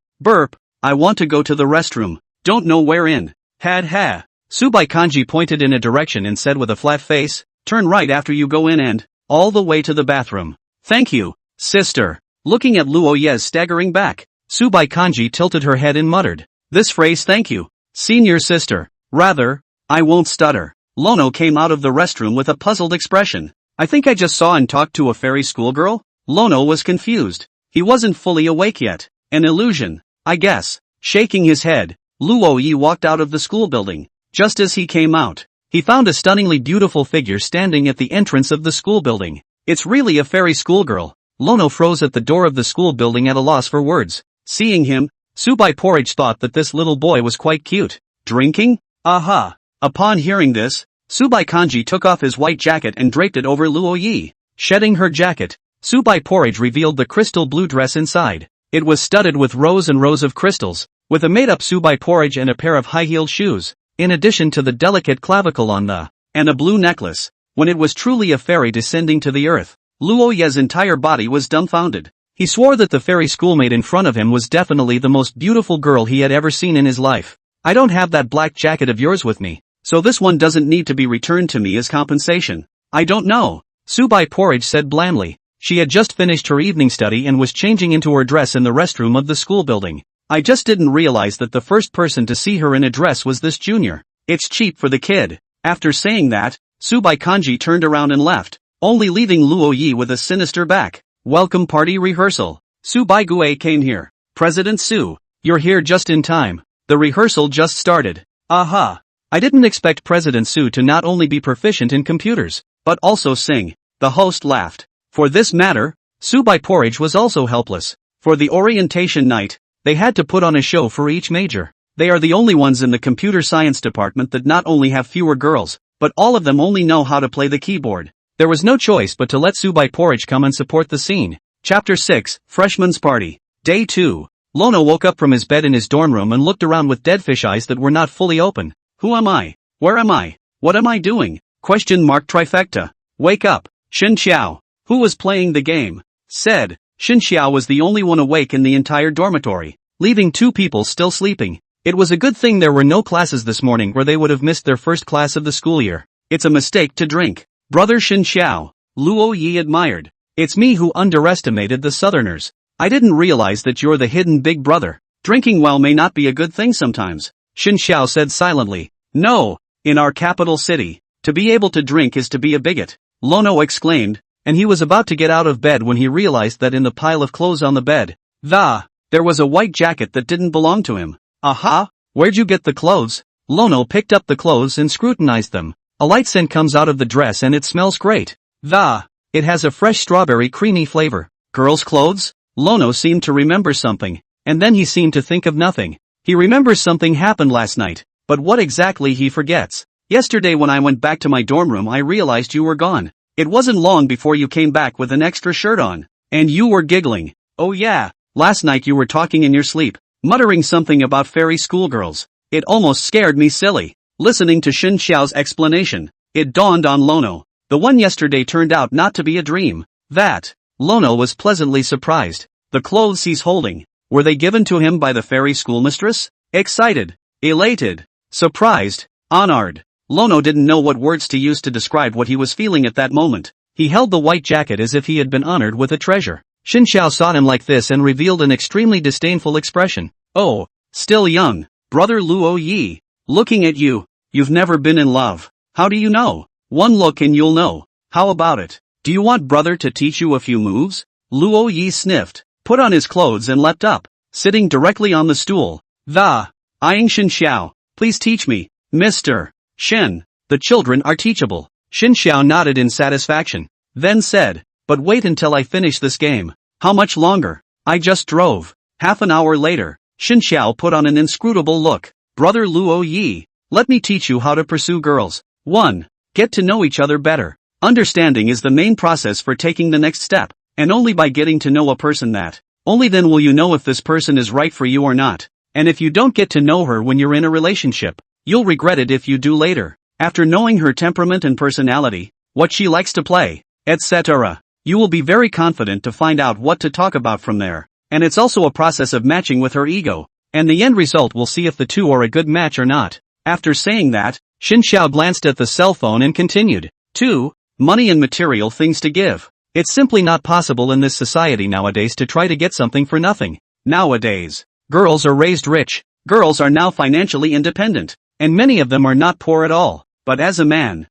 want to go to the restroom. Don't know where in. Ha. Subai Kanji pointed in a direction and said with a flat face, "Turn right after you go in and all the way to the bathroom." "Thank you, sister." Looking at Luo Ye's staggering back, Subai Kanji tilted her head and muttered, "This phrase thank you, senior sister. Rather, I won't stutter." Lono came out of the restroom with a puzzled expression. "I think I just saw and talked to a fairy schoolgirl?" Lono was confused. He wasn't fully awake yet. An illusion, I guess. Shaking his head, Luo Yi walked out of the school building. Just as he came out, he found a stunningly beautiful figure standing at the entrance of the school building. "It's really a fairy schoolgirl." Lono froze at the door of the school building at a loss for words. Seeing him, Subai Porridge thought that this little boy was quite cute. Drinking? Aha! Upon hearing this, Subai Kanji took off his white jacket and draped it over Luo Yi. Shedding her jacket, Subai Porridge revealed the crystal blue dress inside. It was studded with rows and rows of crystals, with a made-up Subai Porridge and a pair of high-heeled shoes, in addition to the delicate clavicle on the, and a blue necklace. When it was truly a fairy descending to the earth, Luo Ye's entire body was dumbfounded. He swore that the fairy schoolmate in front of him was definitely the most beautiful girl he had ever seen in his life. "I don't have that black jacket of yours with me, so this one doesn't need to be returned to me as compensation." "I don't know," Subai Porridge said blandly. She had just finished her evening study and was changing into her dress in the restroom of the school building. "I just didn't realize that the first person to see her in a dress was this junior. It's cheap for the kid." After saying that, Subai Kanji turned around and left, only leaving Luo Yi with a sinister back. "Welcome party rehearsal. Subai Gue came here. President Su, you're here just in time. The rehearsal just started." Aha! I didn't expect President Su to not only be proficient in computers, but also sing. The host laughed. For this matter, Subai Porridge was also helpless. For the orientation night, they had to put on a show for each major. They are the only ones in the computer science department that not only have fewer girls, but all of them only know how to play the keyboard. There was no choice but to let Subai Porridge come and support the scene. Chapter 6, Freshman's Party. Day 2. Lono woke up from his bed in his dorm room and looked around with dead fish eyes that were not fully open. "Who am I? Where am I? What am I doing?" Trifecta. "Wake up, Xin Xiao." "Who was playing the game?" said. Xin Xiao was the only one awake in the entire dormitory, leaving two people still sleeping. It was a good thing there were no classes this morning, or they would have missed their first class of the school year. "It's a mistake to drink. Brother Xin Xiao," Luo Yi admired. "It's me who underestimated the Southerners. I didn't realize that you're the hidden big brother. Drinking well may not be a good thing sometimes," Xin Xiao said silently. "No, in our capital city, to be able to drink is to be a bigot," Lono exclaimed, and he was about to get out of bed when he realized that in the pile of clothes on the bed, there was a white jacket that didn't belong to him. "Aha, where'd you get the clothes?" Lono picked up the clothes and scrutinized them. A light scent comes out of the dress and it smells great. It has a fresh strawberry creamy flavor. "Girls' clothes?" Lono seemed to remember something, and then he seemed to think of nothing. He remembers something happened last night, but what exactly he forgets. "Yesterday when I went back to my dorm room I realized you were gone. It wasn't long before you came back with an extra shirt on. And you were giggling. Oh yeah, last night you were talking in your sleep, muttering something about fairy schoolgirls. It almost scared me silly." Listening to Xin Xiao's explanation, it dawned on Lono. The one yesterday turned out not to be a dream. That. Lono was pleasantly surprised. The clothes he's holding, were they given to him by the fairy schoolmistress? Excited, elated, surprised, honored. Lono didn't know what words to use to describe what he was feeling at that moment. He held the white jacket as if he had been honored with a treasure. Xin Xiao saw him like this and revealed an extremely disdainful expression. Oh, still young, brother Luo Yi. Looking at you, you've never been in love. How do you know? One look and you'll know. How about it? Do you want brother to teach you a few moves? Luo Yi sniffed, put on his clothes and leapt up, sitting directly on the stool. Eyeing Xin Xiao, please teach me, Mr. Shen. The children are teachable. Xin Xiao nodded in satisfaction, then said, but wait until I finish this game. How much longer? I just drove. Half an hour later, Xin Xiao put on an inscrutable look. Brother Luo Yi, let me teach you how to pursue girls. 1. Get to know each other better. Understanding is the main process for taking the next step, and only by getting to know a person that, only then will you know if this person is right for you or not. And if you don't get to know her when you're in a relationship, you'll regret it if you do later. After knowing her temperament and personality, what she likes to play, etc., you will be very confident to find out what to talk about from there. And it's also a process of matching with her ego, and the end result will see if the two are a good match or not. After saying that, Xin Xiao glanced at the cell phone and continued. 2. Money and material things to give. It's simply not possible in this society nowadays to try to get something for nothing. Nowadays, girls are raised rich, girls are now financially independent, and many of them are not poor at all. But as a man,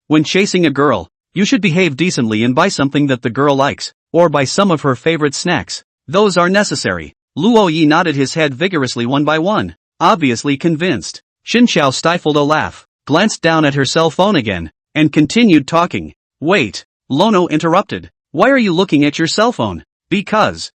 when chasing a girl, you should behave decently and buy something that the girl likes, or buy some of her favorite snacks. Those are necessary. Luo Yi nodded his head vigorously one by one, obviously convinced. Xin Xiao stifled a laugh, glanced down at her cell phone again, and continued talking. Wait, Lono interrupted. Why are you looking at your cell phone? Because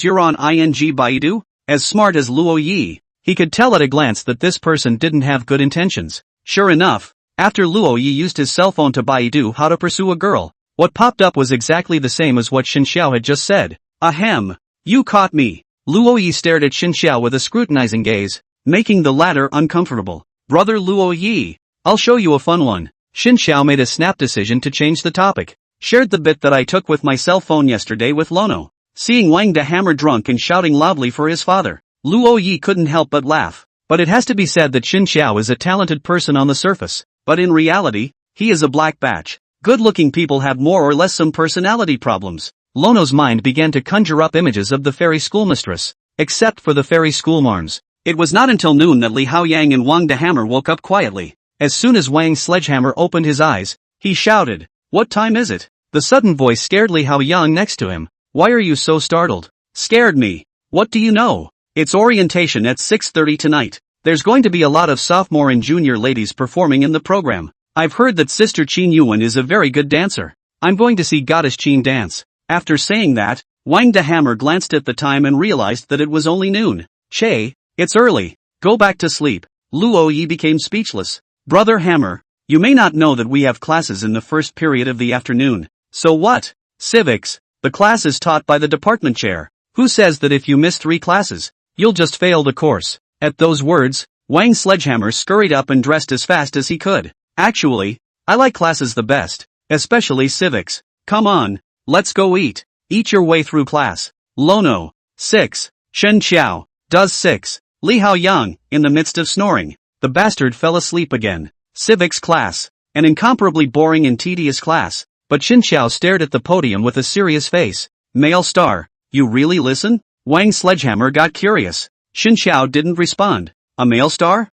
you're on ing Baidu? As smart as Luo Yi, he could tell at a glance that this person didn't have good intentions. Sure enough, after Luo Yi used his cell phone to Baidu how to pursue a girl, what popped up was exactly the same as what Xin Xiao had just said. Ahem. You caught me. Luo Yi stared at Xin Xiao with a scrutinizing gaze, making the latter uncomfortable. Brother Luo Yi, I'll show you a fun one. Xin Xiao made a snap decision to change the topic. Shared the bit that I took with my cell phone yesterday with Lono. Seeing Wang the Hammer drunk and shouting loudly for his father, Luo Yi couldn't help but laugh. But it has to be said that Xin Xiao is a talented person on the surface, but in reality, he is a black batch. Good-looking people have more or less some personality problems. Lono's mind began to conjure up images of the fairy schoolmistress, except for the fairy schoolmarms. It was not until noon that Li Haoyang and Wang the Hammer woke up quietly. As soon as Wang's sledgehammer opened his eyes, he shouted, "What time is it?" The sudden voice scared Li Haoyang next to him. "Why are you so startled?" "Scared me. What do you know? It's orientation at 6:30 tonight. There's going to be a lot of sophomore and junior ladies performing in the program. I've heard that Sister Qin Yuan is a very good dancer. I'm going to see Goddess Qin dance." After saying that, Wang the Hammer glanced at the time and realized that it was only noon. "Che, it's early. Go back to sleep." Luo Yi became speechless. "Brother Hammer, you may not know that we have classes in the first period of the afternoon." "So what?" "Civics. The class is taught by the department chair, who says that if you miss 3 classes, you'll just fail the course." At those words, Wang's sledgehammer scurried up and dressed as fast as he could. "Actually, I like classes the best, especially civics. Come on, let's go eat. Eat your way through class." Lono. 6. Shen Xiao. Does 6. Li Haoyang, in the midst of snoring. The bastard fell asleep again. Civics class. An incomparably boring and tedious class. But Xin Xiao stared at the podium with a serious face. "Male star, you really listen?" Wang's sledgehammer got curious. Xin Xiao didn't respond. "A male star?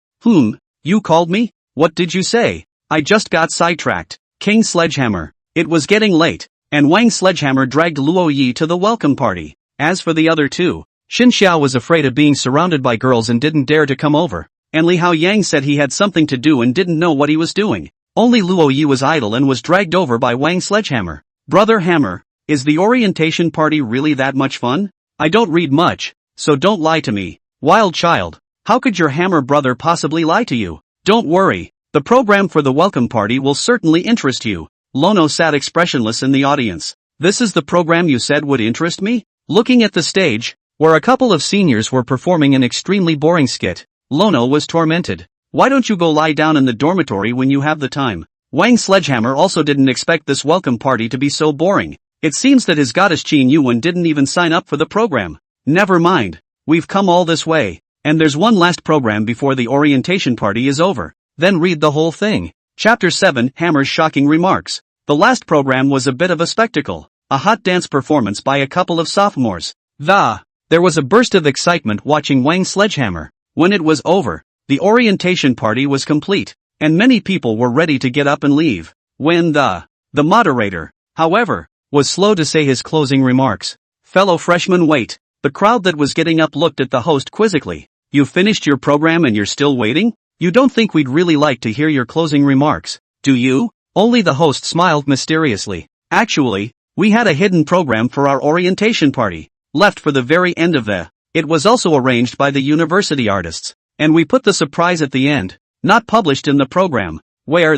You called me? What did you say?" "I just got sidetracked." King Sledgehammer. It was getting late, and Wang's sledgehammer dragged Luo Yi to the welcome party. As for the other two, Xin Xiao was afraid of being surrounded by girls and didn't dare to come over. And Li Haoyang said he had something to do and didn't know what he was doing. Only Luo Yi was idle and was dragged over by Wang's sledgehammer. "Brother Hammer, is the orientation party really that much fun? I don't read much, so don't lie to me." "Wild child, how could your hammer brother possibly lie to you?" "Don't worry, the program for the welcome party will certainly interest you." Lono sat expressionless in the audience. "This is the program you said would interest me?" Looking at the stage, where a couple of seniors were performing an extremely boring skit, Lono was tormented. Why don't you go lie down in the dormitory when you have the time? Wang Sledgehammer also didn't expect this welcome party to be so boring. It seems that his goddess Qin Yuan didn't even sign up for the program. Never mind. We've come all this way. And there's one last program before the orientation party is over. Then read the whole thing. Chapter 7, Hammer's Shocking Remarks. The last program was a bit of a spectacle. A hot dance performance by a couple of sophomores. There was a burst of excitement watching Wang Sledgehammer. When it was over, the orientation party was complete, and many people were ready to get up and leave. When the moderator, however, was slow to say his closing remarks. Fellow freshmen, wait. The crowd that was getting up looked at the host quizzically. You finished your program and you're still waiting? You don't think we'd really like to hear your closing remarks, do you? Only the host smiled mysteriously. Actually, we had a hidden program for our orientation party, left for the very end of the. It was also arranged by the university artists, and we put the surprise at the end, not published in the program, where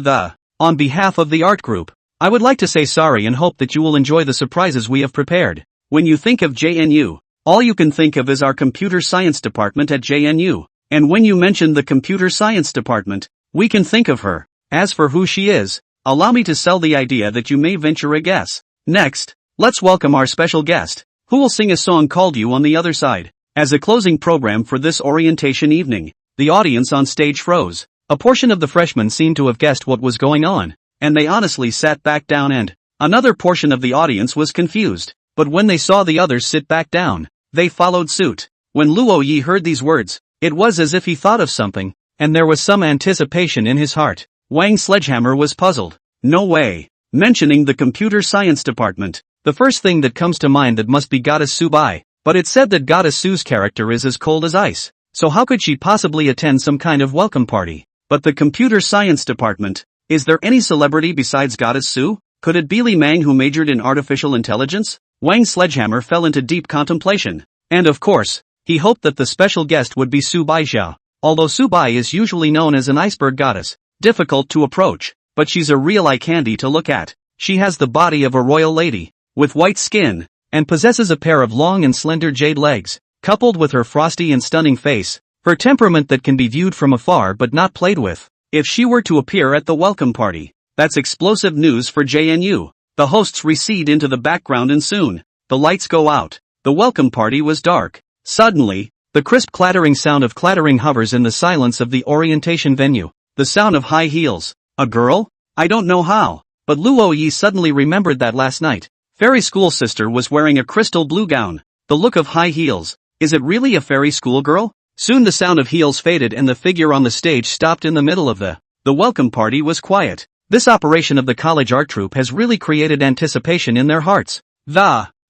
on behalf of the art group, I would like to say sorry and hope that you will enjoy the surprises we have prepared. When you think of JNU, all you can think of is our computer science department at JNU, and when you mention the computer science department, we can think of her. As for who she is, allow me to sell the idea that you may venture a guess. Next, let's welcome our special guest, who will sing a song called You on the Other Side. As a closing program for this orientation evening, the audience on stage froze. A portion of the freshmen seemed to have guessed what was going on, and they honestly sat back down, and another portion of the audience was confused. But when they saw the others sit back down, they followed suit. When Luo Yi heard these words, it was as if he thought of something, and there was some anticipation in his heart. Wang Sledgehammer was puzzled. No way. Mentioning the computer science department, the first thing that comes to mind that must be Goddess Su Bai, but it said that Goddess Su's character is as cold as ice, so how could she possibly attend some kind of welcome party? But the computer science department, is there any celebrity besides Goddess Su? Could it be Li Mang who majored in artificial intelligence? Wang Sledgehammer fell into deep contemplation, and of course, he hoped that the special guest would be Su Baixiao, although Su Bai is usually known as an iceberg goddess, difficult to approach, but she's a real eye candy to look at. She has the body of a royal lady, with white skin, and possesses a pair of long and slender jade legs, coupled with her frosty and stunning face, her temperament that can be viewed from afar but not played with. If she were to appear at the welcome party, that's explosive news for JNU. The hosts recede into the background and soon, the lights go out. The welcome party was dark. Suddenly, the crisp clattering sound of clattering hovers in the silence of the orientation venue. The sound of high heels. A girl? I don't know how, but Luo Yi suddenly remembered that last night, Fairy School Sister was wearing a crystal blue gown. The look of high heels. Is it really a fairy school girl? Soon the sound of heels faded and the figure on the stage stopped in the middle of the welcome party was quiet. This operation of the college art troupe has really created anticipation in their hearts.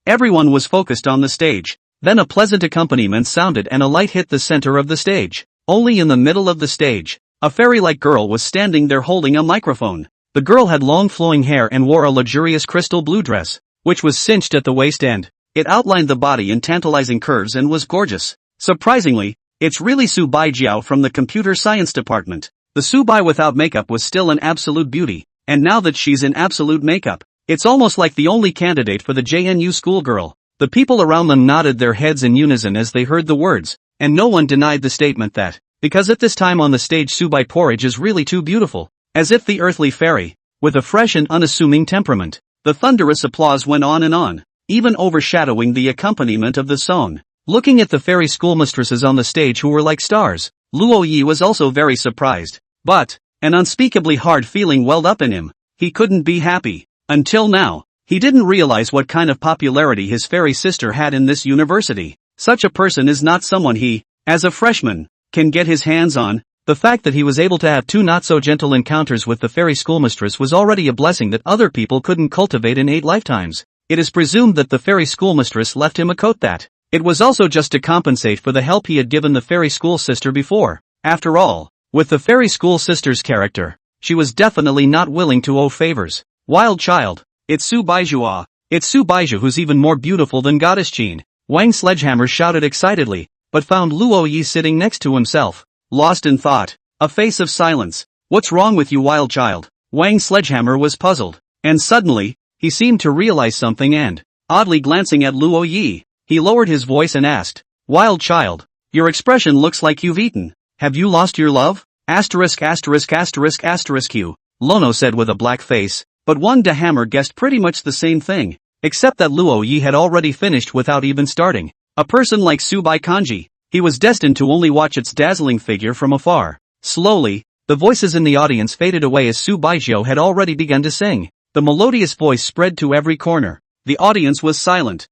Everyone was focused on the stage. Then a pleasant accompaniment sounded and a light hit the center of the stage. Only in the middle of the stage, a fairy-like girl was standing there holding a microphone. The girl had long flowing hair and wore a luxurious crystal blue dress, which was cinched at the waist end. It outlined the body in tantalizing curves and was gorgeous. Surprisingly, it's really Su Baijiao from the computer science department. The Su Bai without makeup was still an absolute beauty, and now that she's in absolute makeup, it's almost like the only candidate for the JNU schoolgirl. The people around them nodded their heads in unison as they heard the words, and no one denied the statement that, because at this time on the stage Su Bai porridge is really too beautiful, as if the earthly fairy, with a fresh and unassuming temperament. The thunderous applause went on, even overshadowing the accompaniment of the song. Looking at the fairy schoolmistresses on the stage who were like stars, Luo Yi was also very surprised. But, an unspeakably hard feeling welled up in him. He couldn't be happy. Until now, he didn't realize what kind of popularity his fairy sister had in this university. Such a person is not someone he, as a freshman, can get his hands on. The fact that he was able to have two not-so-gentle encounters with the fairy schoolmistress was already a blessing that other people couldn't cultivate in 8 lifetimes. It is presumed that the fairy schoolmistress left him a coat that. It was also just to compensate for the help he had given the fairy school sister before. After all, with the fairy school sister's character, she was definitely not willing to owe favors. Wild child. It's Su Baijiao. It's Su Baijiao who's even more beautiful than Goddess Qin. Wang Sledgehammer shouted excitedly, but found Luo Yi sitting next to himself, lost in thought. A face of silence. What's wrong with you, wild child? Wang Sledgehammer was puzzled, and suddenly, he seemed to realize something and, oddly glancing at Luo Yi, he lowered his voice and asked, Wild child, your expression looks like you've eaten. Have you lost your love? Asterisk asterisk asterisk asterisk Q, Lono said with a black face, but Wang de Hammer guessed pretty much the same thing, except that Luo Yi had already finished without even starting. A person like Subai Kanji, he was destined to only watch its dazzling figure from afar. Slowly, the voices in the audience faded away as Su Baijiu had already begun to sing. The melodious voice spread to every corner. The audience was silent.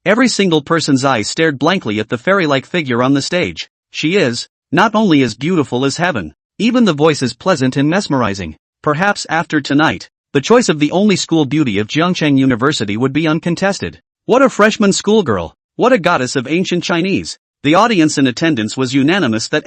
Every single person's eyes stared blankly at the fairy-like figure on the stage. She is, not only as beautiful as heaven, even the voice is pleasant and mesmerizing. Perhaps after tonight, the choice of the only school beauty of Jiangcheng University would be uncontested. What a freshman schoolgirl! What a goddess of ancient Chinese! The audience in attendance was unanimous that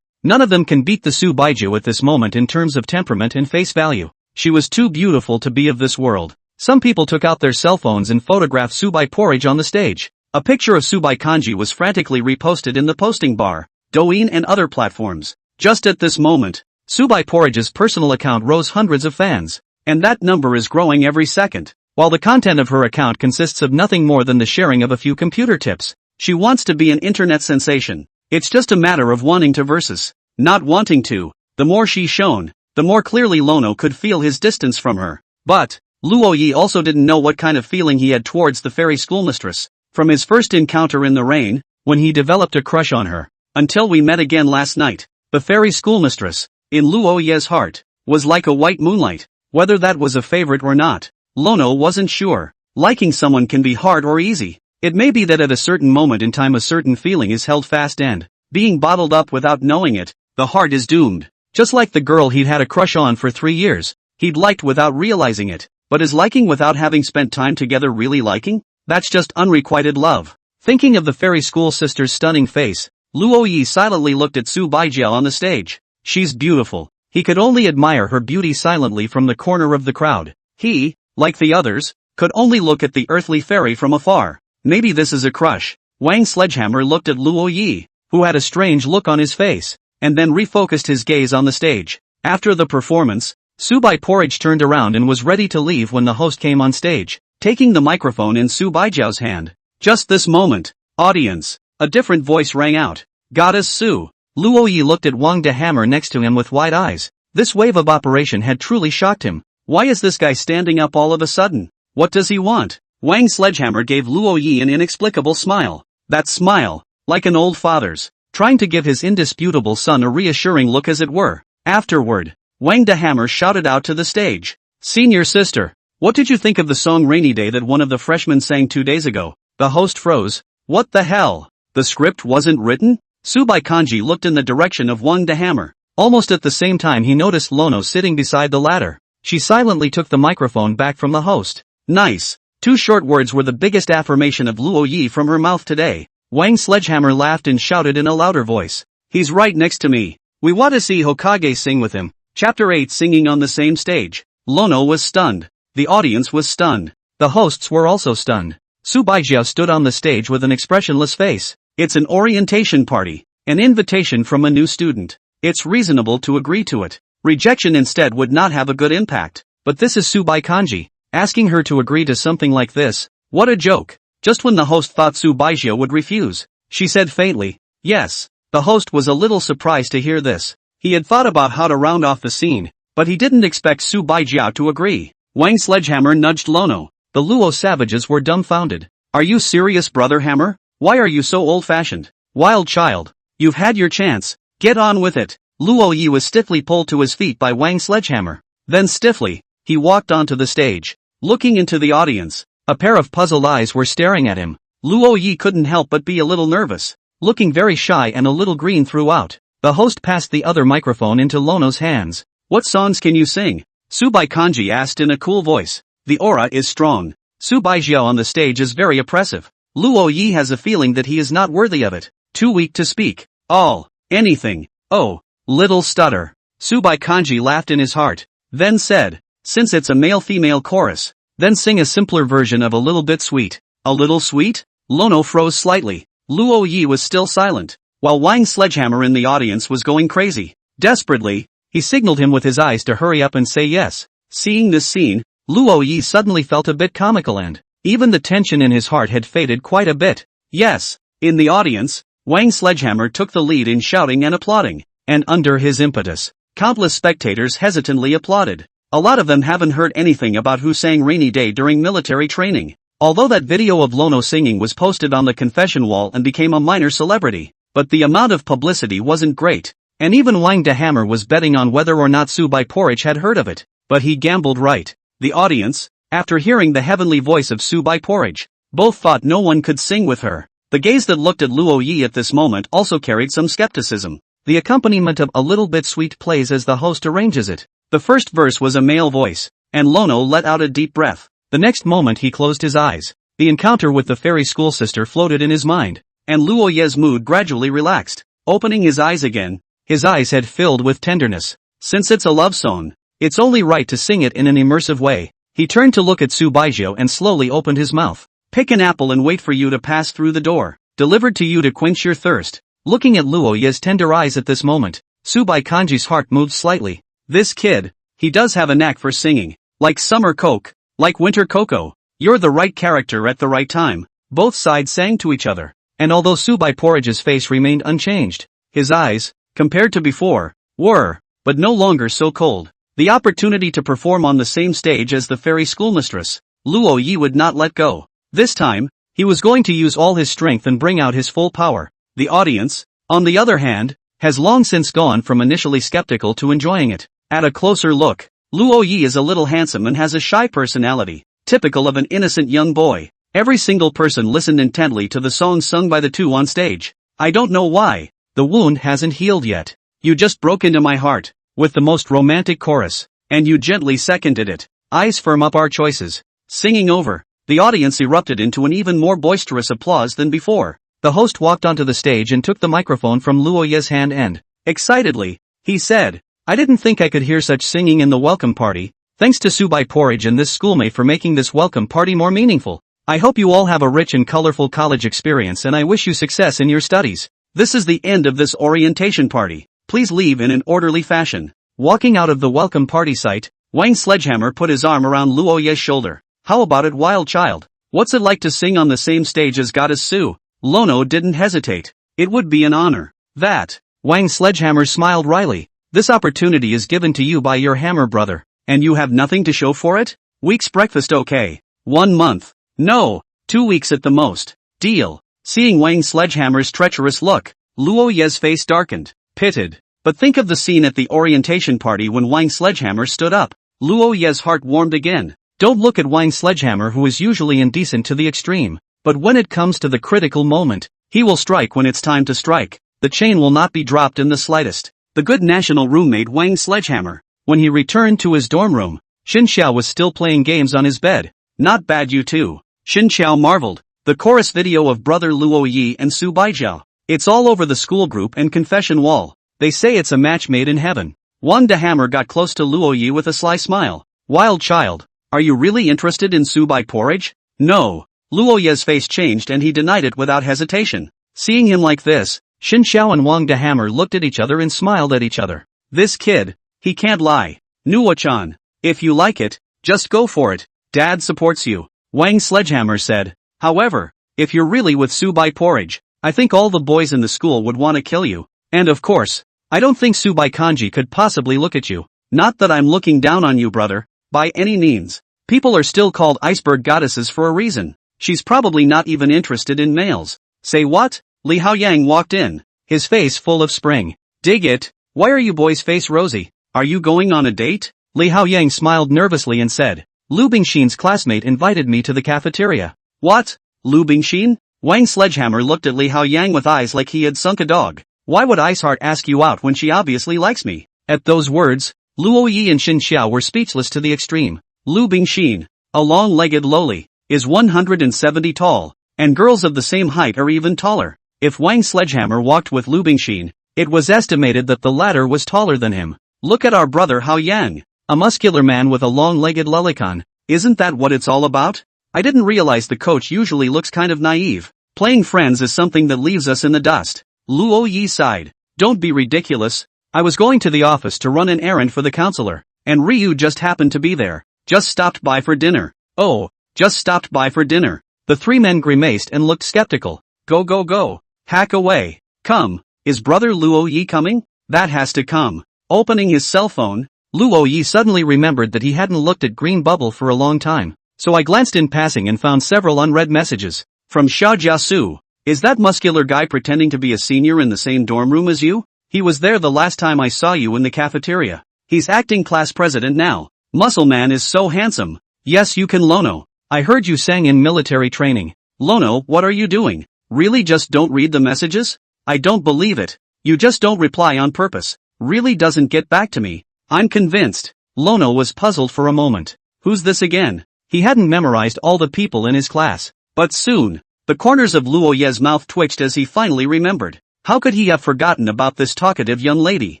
none of them can beat the Su Baijiu at this moment in terms of temperament and face value. She was too beautiful to be of this world. Some people took out their cell phones and photographed Subai Porridge on the stage. A picture of Subai Kanji was frantically reposted in the posting bar, Douyin and other platforms. Just at this moment, Subai Porridge's personal account rose hundreds of fans. And that number is growing every second. While the content of her account consists of nothing more than the sharing of a few computer tips, she wants to be an internet sensation. It's just a matter of wanting to versus not wanting to. The more she's shown, the more clearly Lono could feel his distance from her. But Luo Yi also didn't know what kind of feeling he had towards the fairy schoolmistress. From his first encounter in the rain, when he developed a crush on her, until we met again last night, the fairy schoolmistress, in Luo Yi's heart, was like a white moonlight. Whether that was a favorite or not, Lono wasn't sure. Liking someone can be hard or easy. It may be that at a certain moment in time a certain feeling is held fast and, being bottled up without knowing it, the heart is doomed. Just like the girl he'd had a crush on for 3 years, he'd liked without realizing it. But is liking without having spent time together really liking? That's just unrequited love. Thinking of the fairy school sister's stunning face, Luo Yi silently looked at Su Baijiu on the stage. She's beautiful. He could only admire her beauty silently from the corner of the crowd. He, like the others, could only look at the earthly fairy from afar. Maybe this is a crush. Wang Sledgehammer looked at Luo Yi, who had a strange look on his face, and then refocused his gaze on the stage. After the performance, Subai Porridge turned around and was ready to leave when the host came on stage, taking the microphone in Su Baijiu's hand. Just this moment, audience, a different voice rang out. Goddess Su. Luo Yi looked at Wang de Hammer next to him with wide eyes. This wave of operation had truly shocked him. Why is this guy standing up all of a sudden? What does he want? Wang Sledgehammer gave Luo Yi an inexplicable smile. That smile, like an old father's, trying to give his indisputable son a reassuring look as it were. Afterward, Wang de Hammer shouted out to the stage. Senior sister, what did you think of the song Rainy Day that one of the freshmen sang 2 days ago? The host froze. What the hell? The script wasn't written? Subai Kanji looked in the direction of Wang de Hammer. Almost at the same time he noticed Lono sitting beside the latter. She silently took the microphone back from the host. Nice. 2 short words were the biggest affirmation of Luo Yi from her mouth today. Wang Sledgehammer laughed and shouted in a louder voice. He's right next to me. We want to see Hokage sing with him. Chapter 8 Singing on the same stage. Lono was stunned. The audience was stunned. The hosts were also stunned. Su Baijiu stood on the stage with an expressionless face. It's an orientation party. An invitation from a new student. It's reasonable to agree to it. Rejection instead would not have a good impact. But this is Subai Kanji. Asking her to agree to something like this. What a joke. Just when the host thought Su Baijiu would refuse, she said faintly, yes. The host was a little surprised to hear this. He had thought about how to round off the scene, but he didn't expect Su Baijiu to agree. Wang Sledgehammer nudged Lono. The Luo savages were dumbfounded. Are you serious, Brother Hammer? Why are you so old-fashioned? Wild child. You've had your chance. Get on with it. Luo Yi was stiffly pulled to his feet by Wang Sledgehammer. Then stiffly, he walked onto the stage. Looking into the audience, a pair of puzzled eyes were staring at him. Luo Yi couldn't help but be a little nervous. Looking very shy and a little green throughout, the host passed the other microphone into Lono's hands. What songs can you sing? Subai Kanji asked in a cool voice. The aura is strong. Su Baijiu on the stage is very oppressive. Luo Yi has a feeling that he is not worthy of it. Too weak to speak. All. Anything. Oh. Little stutter. Subai Kanji laughed in his heart. Then said. Since it's a male-female chorus, then sing a simpler version of A Little Bit Sweet. A little sweet? Lono froze slightly. Luo Yi was still silent, while Wang Sledgehammer in the audience was going crazy. Desperately, he signaled him with his eyes to hurry up and say yes. Seeing this scene, Luo Yi suddenly felt a bit comical and even the tension in his heart had faded quite a bit. Yes. In the audience, Wang Sledgehammer took the lead in shouting and applauding. and under his impetus, countless spectators hesitantly applauded. A lot of them haven't heard anything about who sang Rainy Day during military training. Although that video of Lono singing was posted on the confession wall and became a minor celebrity, but the amount of publicity wasn't great. And even Wang the Hammer was betting on whether or not Subai Porridge had heard of it. But he gambled right. The audience, after hearing the heavenly voice of Subai Porridge, both thought no one could sing with her. The gaze that looked at Luo Yi at this moment also carried some skepticism. The accompaniment of A Little Bit Sweet plays as the host arranges it. The first verse was a male voice, and Lono let out a deep breath. The next moment he closed his eyes. The encounter with the fairy school sister floated in his mind, and Luo Ye's mood gradually relaxed. Opening his eyes again, his eyes had filled with tenderness. Since it's a love song, it's only right to sing it in an immersive way. He turned to look at Su Baijiu and slowly opened his mouth. Pick an apple and wait for you to pass through the door, delivered to you to quench your thirst. Looking at Luo Ye's tender eyes at this moment, Subai Kanji's heart moved slightly. This kid, he does have a knack for singing. Like summer coke, like winter cocoa. You're the right character at the right time. Both sides sang to each other. And although Subai Porridge's face remained unchanged, his eyes, compared to before, were, but no longer so cold. The opportunity to perform on the same stage as the fairy schoolmistress, Luo Yi would not let go. This time, he was going to use all his strength and bring out his full power. The audience, on the other hand, has long since gone from initially skeptical to enjoying it. At a closer look, Luo Yi is a little handsome and has a shy personality, typical of an innocent young boy. Every single person listened intently to the song sung by the two on stage. I don't know why, the wound hasn't healed yet. You just broke into my heart, with the most romantic chorus, and you gently seconded it. Eyes firm up our choices. Singing over, the audience erupted into an even more boisterous applause than before. The host walked onto the stage and took the microphone from Luo Ye's hand and, excitedly, he said, I didn't think I could hear such singing in the welcome party. Thanks to Subai Porridge and this schoolmate for making this welcome party more meaningful. I hope you all have a rich and colorful college experience and I wish you success in your studies. This is the end of this orientation party. Please leave in an orderly fashion. Walking out of the welcome party site, Wang Sledgehammer put his arm around Luo Ye's shoulder. How about it, wild child? What's it like to sing on the same stage as Goddess Su? Lono didn't hesitate. It would be an honor. That. Wang Sledgehammer smiled wryly. This opportunity is given to you by your hammer brother, and you have nothing to show for it? Week's breakfast okay. 1 month. No, 2 weeks at the most. Deal. Seeing Wang Sledgehammer's treacherous look, Luo Ye's face darkened. Pitted. But think of the scene at the orientation party when Wang Sledgehammer stood up. Luo Ye's heart warmed again. Don't look at Wang Sledgehammer, who is usually indecent to the extreme. But when it comes to the critical moment, he will strike when it's time to strike. The chain will not be dropped in the slightest. The good national roommate Wang Sledgehammer. When he returned to his dorm room, Xin Xiao was still playing games on his bed. Not bad, you two. Xin Xiao marveled. The chorus video of brother Luo Yi and Su Baijiao. It's all over the school group and confession wall. They say it's a match made in heaven. Wang the Hammer got close to Luo Yi with a sly smile. Wild child, are you really interested in Subai Porridge? No. Luo Ye's face changed and he denied it without hesitation. Seeing him like this, Xin Xiao and Wang the Hammer looked at each other and smiled at each other. This kid, he can't lie. Nuo-chan, if you like it, just go for it. Dad supports you, Wang Sledgehammer said. However, if you're really with Subai Porridge, I think all the boys in the school would want to kill you. And of course, I don't think Subai Kanji could possibly look at you. Not that I'm looking down on you, brother, by any means. People are still called iceberg goddesses for a reason. She's probably not even interested in males. Say what? Li Haoyang walked in, his face full of spring. Dig it. Why are you boys face rosy? Are you going on a date? Li Haoyang smiled nervously and said, Lu Bingxin's classmate invited me to the cafeteria. What? Lu Bingxin? Wang Sledgehammer looked at Li Haoyang with eyes like he had sunk a dog. Why would Iceheart ask you out when she obviously likes me? At those words, Luo Yi and Xin Xiao were speechless to the extreme. Lu Bingxin, a long-legged loli, is 170 tall, and girls of the same height are even taller. If Wang Sledgehammer walked with Lu Bingxin, it was estimated that the latter was taller than him. Look at our brother Haoyang, a muscular man with a long-legged lolicon. Isn't that what it's all about? I didn't realize the coach usually looks kind of naive. Playing friends is something that leaves us in the dust. Luo Yi sighed. Don't be ridiculous. I was going to the office to run an errand for the counselor, and Ryu just happened to be there. Just stopped by for dinner. Oh, just stopped by for dinner. The three men grimaced and looked skeptical. Go go go. Hack away. Come, is brother Luo Yi coming? That has to come. Opening his cell phone, Luo Yi suddenly remembered that he hadn't looked at Green Bubble for a long time. So I glanced in passing and found several unread messages. From Xia Jiasu. Is that muscular guy pretending to be a senior in the same dorm room as you? He was there the last time I saw you in the cafeteria. He's acting class president now. Muscle Man is so handsome. Yes, you can, Lono. I heard you sang in military training. Lono, what are you doing? Really just don't read the messages? I don't believe it. You just don't reply on purpose. Really doesn't get back to me. I'm convinced. Lono was puzzled for a moment. Who's this again? He hadn't memorized all the people in his class. But soon, the corners of Luo Ye's mouth twitched as he finally remembered. How could he have forgotten about this talkative young lady?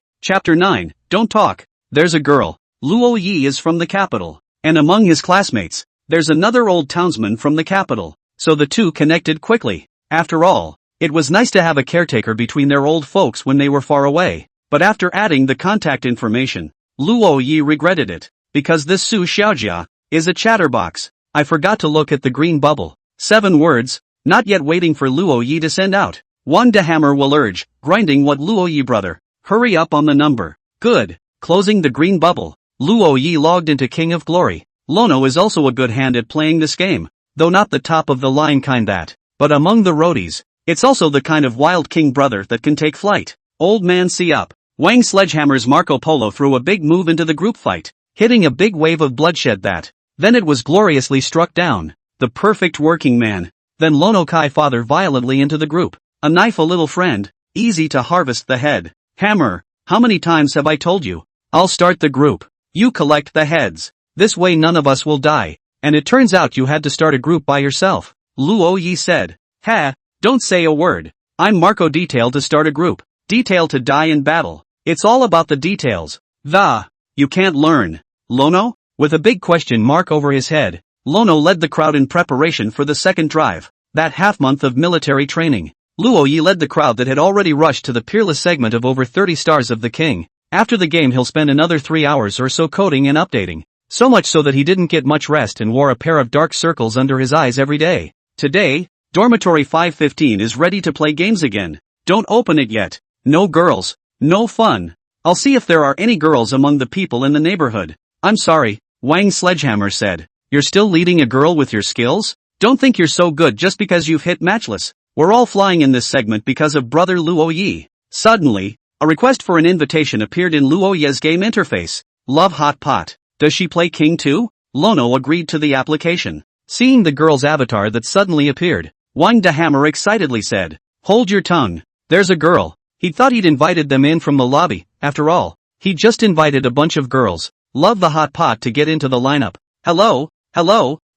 Chapter 9, Don't Talk. There's a girl. Luo Yi is from the capital. And among his classmates, there's another old townsman from the capital. So the two connected quickly. After all, it was nice to have a caretaker between their old folks when they were far away. But after adding the contact information, Luo Yi regretted it. Because this Su Xiaojia is a chatterbox. I forgot to look at the green bubble. 7 words, not yet waiting for Luo Yi to send out. Wang de Hammer will urge, grinding what Luo Yi brother. Hurry up on the number. Good. Closing the green bubble, Luo Yi logged into King of Glory. Lono is also a good hand at playing this game. Though not the top of the line kind that. But among the roadies, it's also the kind of wild king brother that can take flight. Old man see up. Wang Sledgehammer's Marco Polo threw a big move into the group fight, hitting a big wave of bloodshed that. Then it was gloriously struck down. The perfect working man. Then Lono Kai father violently into the group. A knife a little friend, easy to harvest the head. Hammer, how many times have I told you? I'll start the group. You collect the heads. This way none of us will die. And it turns out you had to start a group by yourself. Luo Yi said. Ha, don't say a word. I'm Marco Detail to start a group. Detail to die in battle. It's all about the details. You can't learn. Lono? With a big question mark over his head, Lono led the crowd in preparation for the second drive. That half-month of military training. Luo Yi led the crowd that had already rushed to the peerless segment of over 30 stars of the king. After the game he'll spend another 3 hours or so coding and updating. So much so that he didn't get much rest and wore a pair of dark circles under his eyes every day. Today, Dormitory 515 is ready to play games again. Don't open it yet. No girls. No fun. I'll see if there are any girls among the people in the neighborhood. I'm sorry, Wang Sledgehammer said. You're still leading a girl with your skills? Don't think you're so good just because you've hit matchless. We're all flying in this segment because of brother Luo Yi. Suddenly, a request for an invitation appeared in Luo Ye's game interface. Love hot pot. Does she play king too? Lono agreed to the application. Seeing the girl's avatar that suddenly appeared, Wang de Hammer excitedly said, Hold your tongue. There's a girl. He thought he'd invited them in from the lobby. After all, he just invited a bunch of girls. Love the hot pot to get into the lineup. Hello?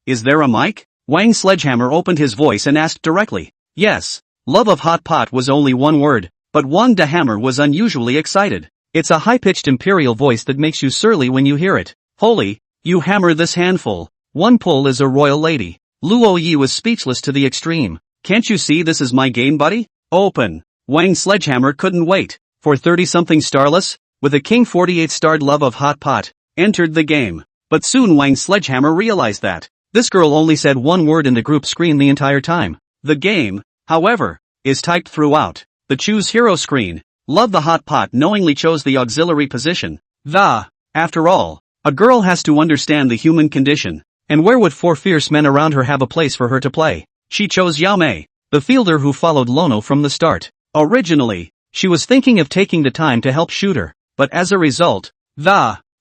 Is there a mic? Wang Sledgehammer opened his voice and asked directly. Yes. Love of hot pot was only one word, but Wang de Hammer was unusually excited. It's a high-pitched imperial voice that makes you surly when you hear it. Holy, you hammer this handful. One pull is a royal lady. Luo Yi was speechless to the extreme. Can't you see this is my game, buddy? Open. Wang Sledgehammer couldn't wait. For 30-something starless, with a king 48-starred love of hot pot, entered the game. But soon Wang Sledgehammer realized that this girl only said one word in the group screen the entire time. The game, however, is typed throughout. The Choose Hero screen. Love the hot pot knowingly chose the auxiliary position. After all, a girl has to understand the human condition. And where would 4 fierce men around her have a place for her to play? She chose Yao Mei, the fielder who followed Lono from the start. Originally, she was thinking of taking the time to help shoot her, but as a result,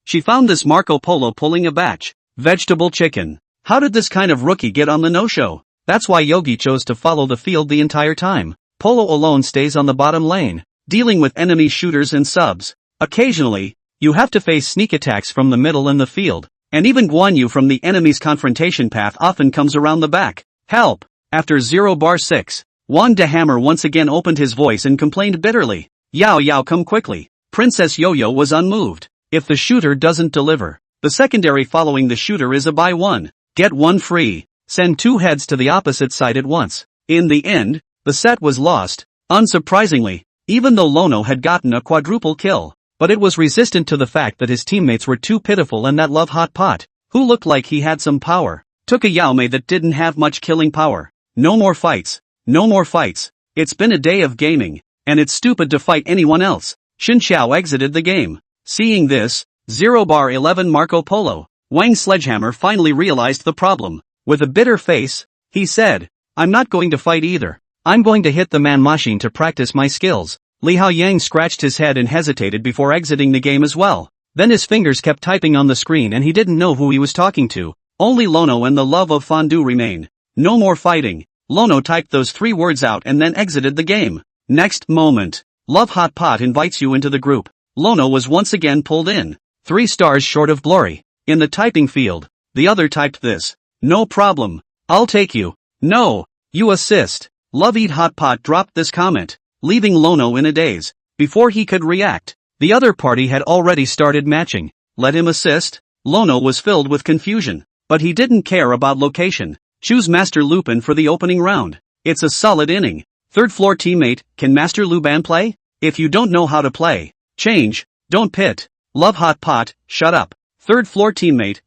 she found this Marco Polo pulling a batch. Vegetable chicken. How did this kind of rookie get on the no-show? That's why Yogi chose to follow the field the entire time. Polo alone stays on the bottom lane, dealing with enemy shooters and subs. Occasionally, you have to face sneak attacks from the middle and the field, and even Guan Yu from the enemy's confrontation path often comes around the back. Help! After 0/6, Wang de Hammer once again opened his voice and complained bitterly. Yao come quickly. Princess Yo-Yo was unmoved. If the shooter doesn't deliver, the secondary following the shooter is a buy one, get one free. Send 2 heads to the opposite side at once. In the end, the set was lost, unsurprisingly, even though Lono had gotten a quadruple kill. But it was resistant to the fact that his teammates were too pitiful and that Love Hot Pot, who looked like he had some power, took a Yao Mei that didn't have much killing power. No more fights. No more fights. It's been a day of gaming, and it's stupid to fight anyone else. Shin Xiao exited the game. Seeing this, 0-11 Marco Polo, Wang Sledgehammer finally realized the problem. With a bitter face, he said, I'm not going to fight either. I'm going to hit the man machine to practice my skills. Li Haoyang scratched his head and hesitated before exiting the game as well. Then his fingers kept typing on the screen and he didn't know who he was talking to. Only Lono and the love of fondue remain. No more fighting. Lono typed those 3 words out and then exited the game. Next moment. Love Hot Pot invites you into the group. Lono was once again pulled in. 3 stars short of glory. In the typing field, the other typed this. No problem. I'll take you. No. You assist. Love Eat Hot Pot dropped this comment, leaving Lono in a daze. Before he could react, the other party had already started matching. Let him assist? Lono was filled with confusion. But he didn't care about location. Choose Master Lupin for the opening round. It's a solid inning. 3rd floor teammate, can Master Luban play? If you don't know how to play, change, don't pit. Love Hot Pot, shut up. 3rd floor teammate,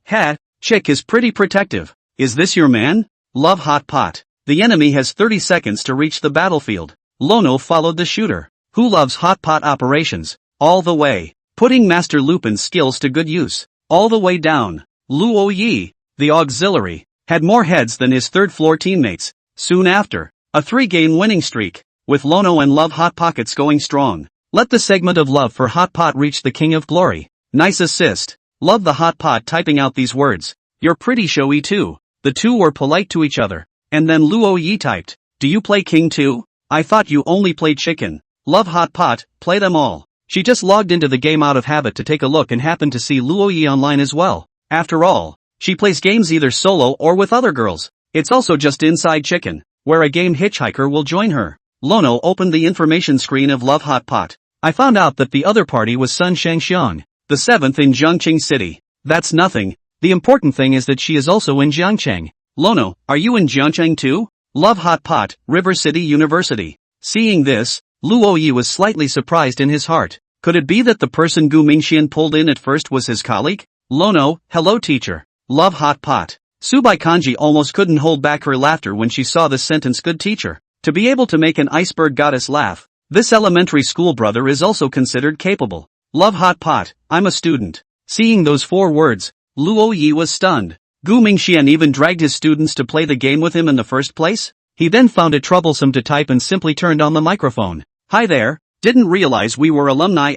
Chick is pretty protective. Is this your man? Love Hot Pot. The enemy has 30 seconds to reach the battlefield. Lono followed the shooter, who loves hot pot operations, all the way, putting Master Lupin's skills to good use. All the way down. Luo Yi, the auxiliary, had more heads than his 3rd floor teammates. Soon after, a 3-game winning streak, with Lono and Love Hot Pockets going strong. Let the segment of love for Hot Pot reach the King of Glory. Nice assist. Love the Hot Pot typing out these words. You're pretty showy too. The two were polite to each other. And then Luo Yi typed, do you play King too? I thought you only played Chicken. Love Hot Pot, play them all. She just logged into the game out of habit to take a look and happened to see Luo Yi online as well. After all, she plays games either solo or with other girls. It's also just inside Chicken, where a game hitchhiker will join her. Lono opened the information screen of Love Hot Pot. I found out that the other party was Sun Shangxiang, the 7th in Jiangqing City. That's nothing. The important thing is that she is also in Jiangcheng. Lono, are you in Jiangcheng too? Love Hot Pot, River City University. Seeing this, Luo Yi was slightly surprised in his heart. Could it be that the person Gu Mingxian pulled in at first was his colleague? Lono, hello teacher. Love Hot Pot. Subai Kanji almost couldn't hold back her laughter when she saw this sentence, good teacher. To be able to make an iceberg goddess laugh, this elementary school brother is also considered capable. Love Hot Pot, I'm a student. Seeing those 4 words, Luo Yi was stunned. Gu Mingxian even dragged his students to play the game with him in the first place? He then found it troublesome to type and simply turned on the microphone. Hi there, didn't realize we were alumni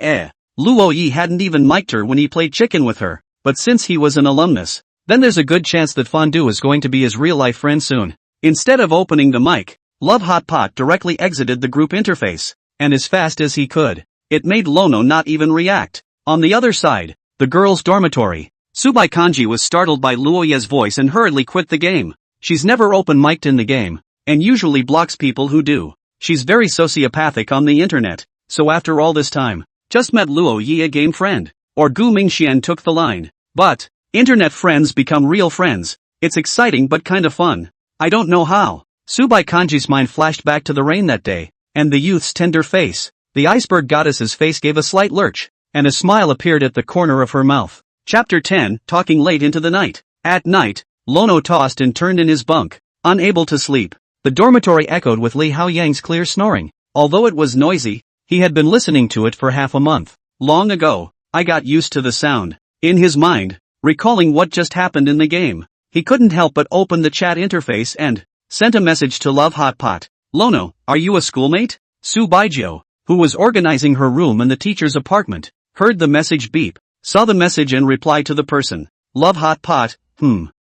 Luo Yi hadn't even mic'd her when he played Chicken with her, but since he was an alumnus, then there's a good chance that Fondue is going to be his real-life friend soon. Instead of opening the mic, Love Hot Pot directly exited the group interface, and as fast as he could. It made Lono not even react. On the other side, the girls' dormitory. Subai Kanji was startled by Luo Yi's voice and hurriedly quit the game. She's never open-mic'd in the game, and usually blocks people who do. She's very sociopathic on the internet, so after all this time, just met Luo Yi, a game friend. Or Gu Mingxian took the line. But, internet friends become real friends. It's exciting but kinda fun. I don't know how. Subai Kanji's mind flashed back to the rain that day, and the youth's tender face. The iceberg goddess's face gave a slight lurch, and a smile appeared at the corner of her mouth. Chapter 10, Talking Late into the Night. At night, Lono tossed and turned in his bunk, unable to sleep. The dormitory echoed with Li Haoyang's clear snoring. Although it was noisy, he had been listening to it for half a month. Long ago, I got used to the sound. In his mind, recalling what just happened in the game, he couldn't help but open the chat interface and sent a message to Love Hot Pot. Lono, are you a schoolmate? Su Baijiu, who was organizing her room in the teacher's apartment, heard the message beep, saw the message and replied to the person. Love Hot Pot,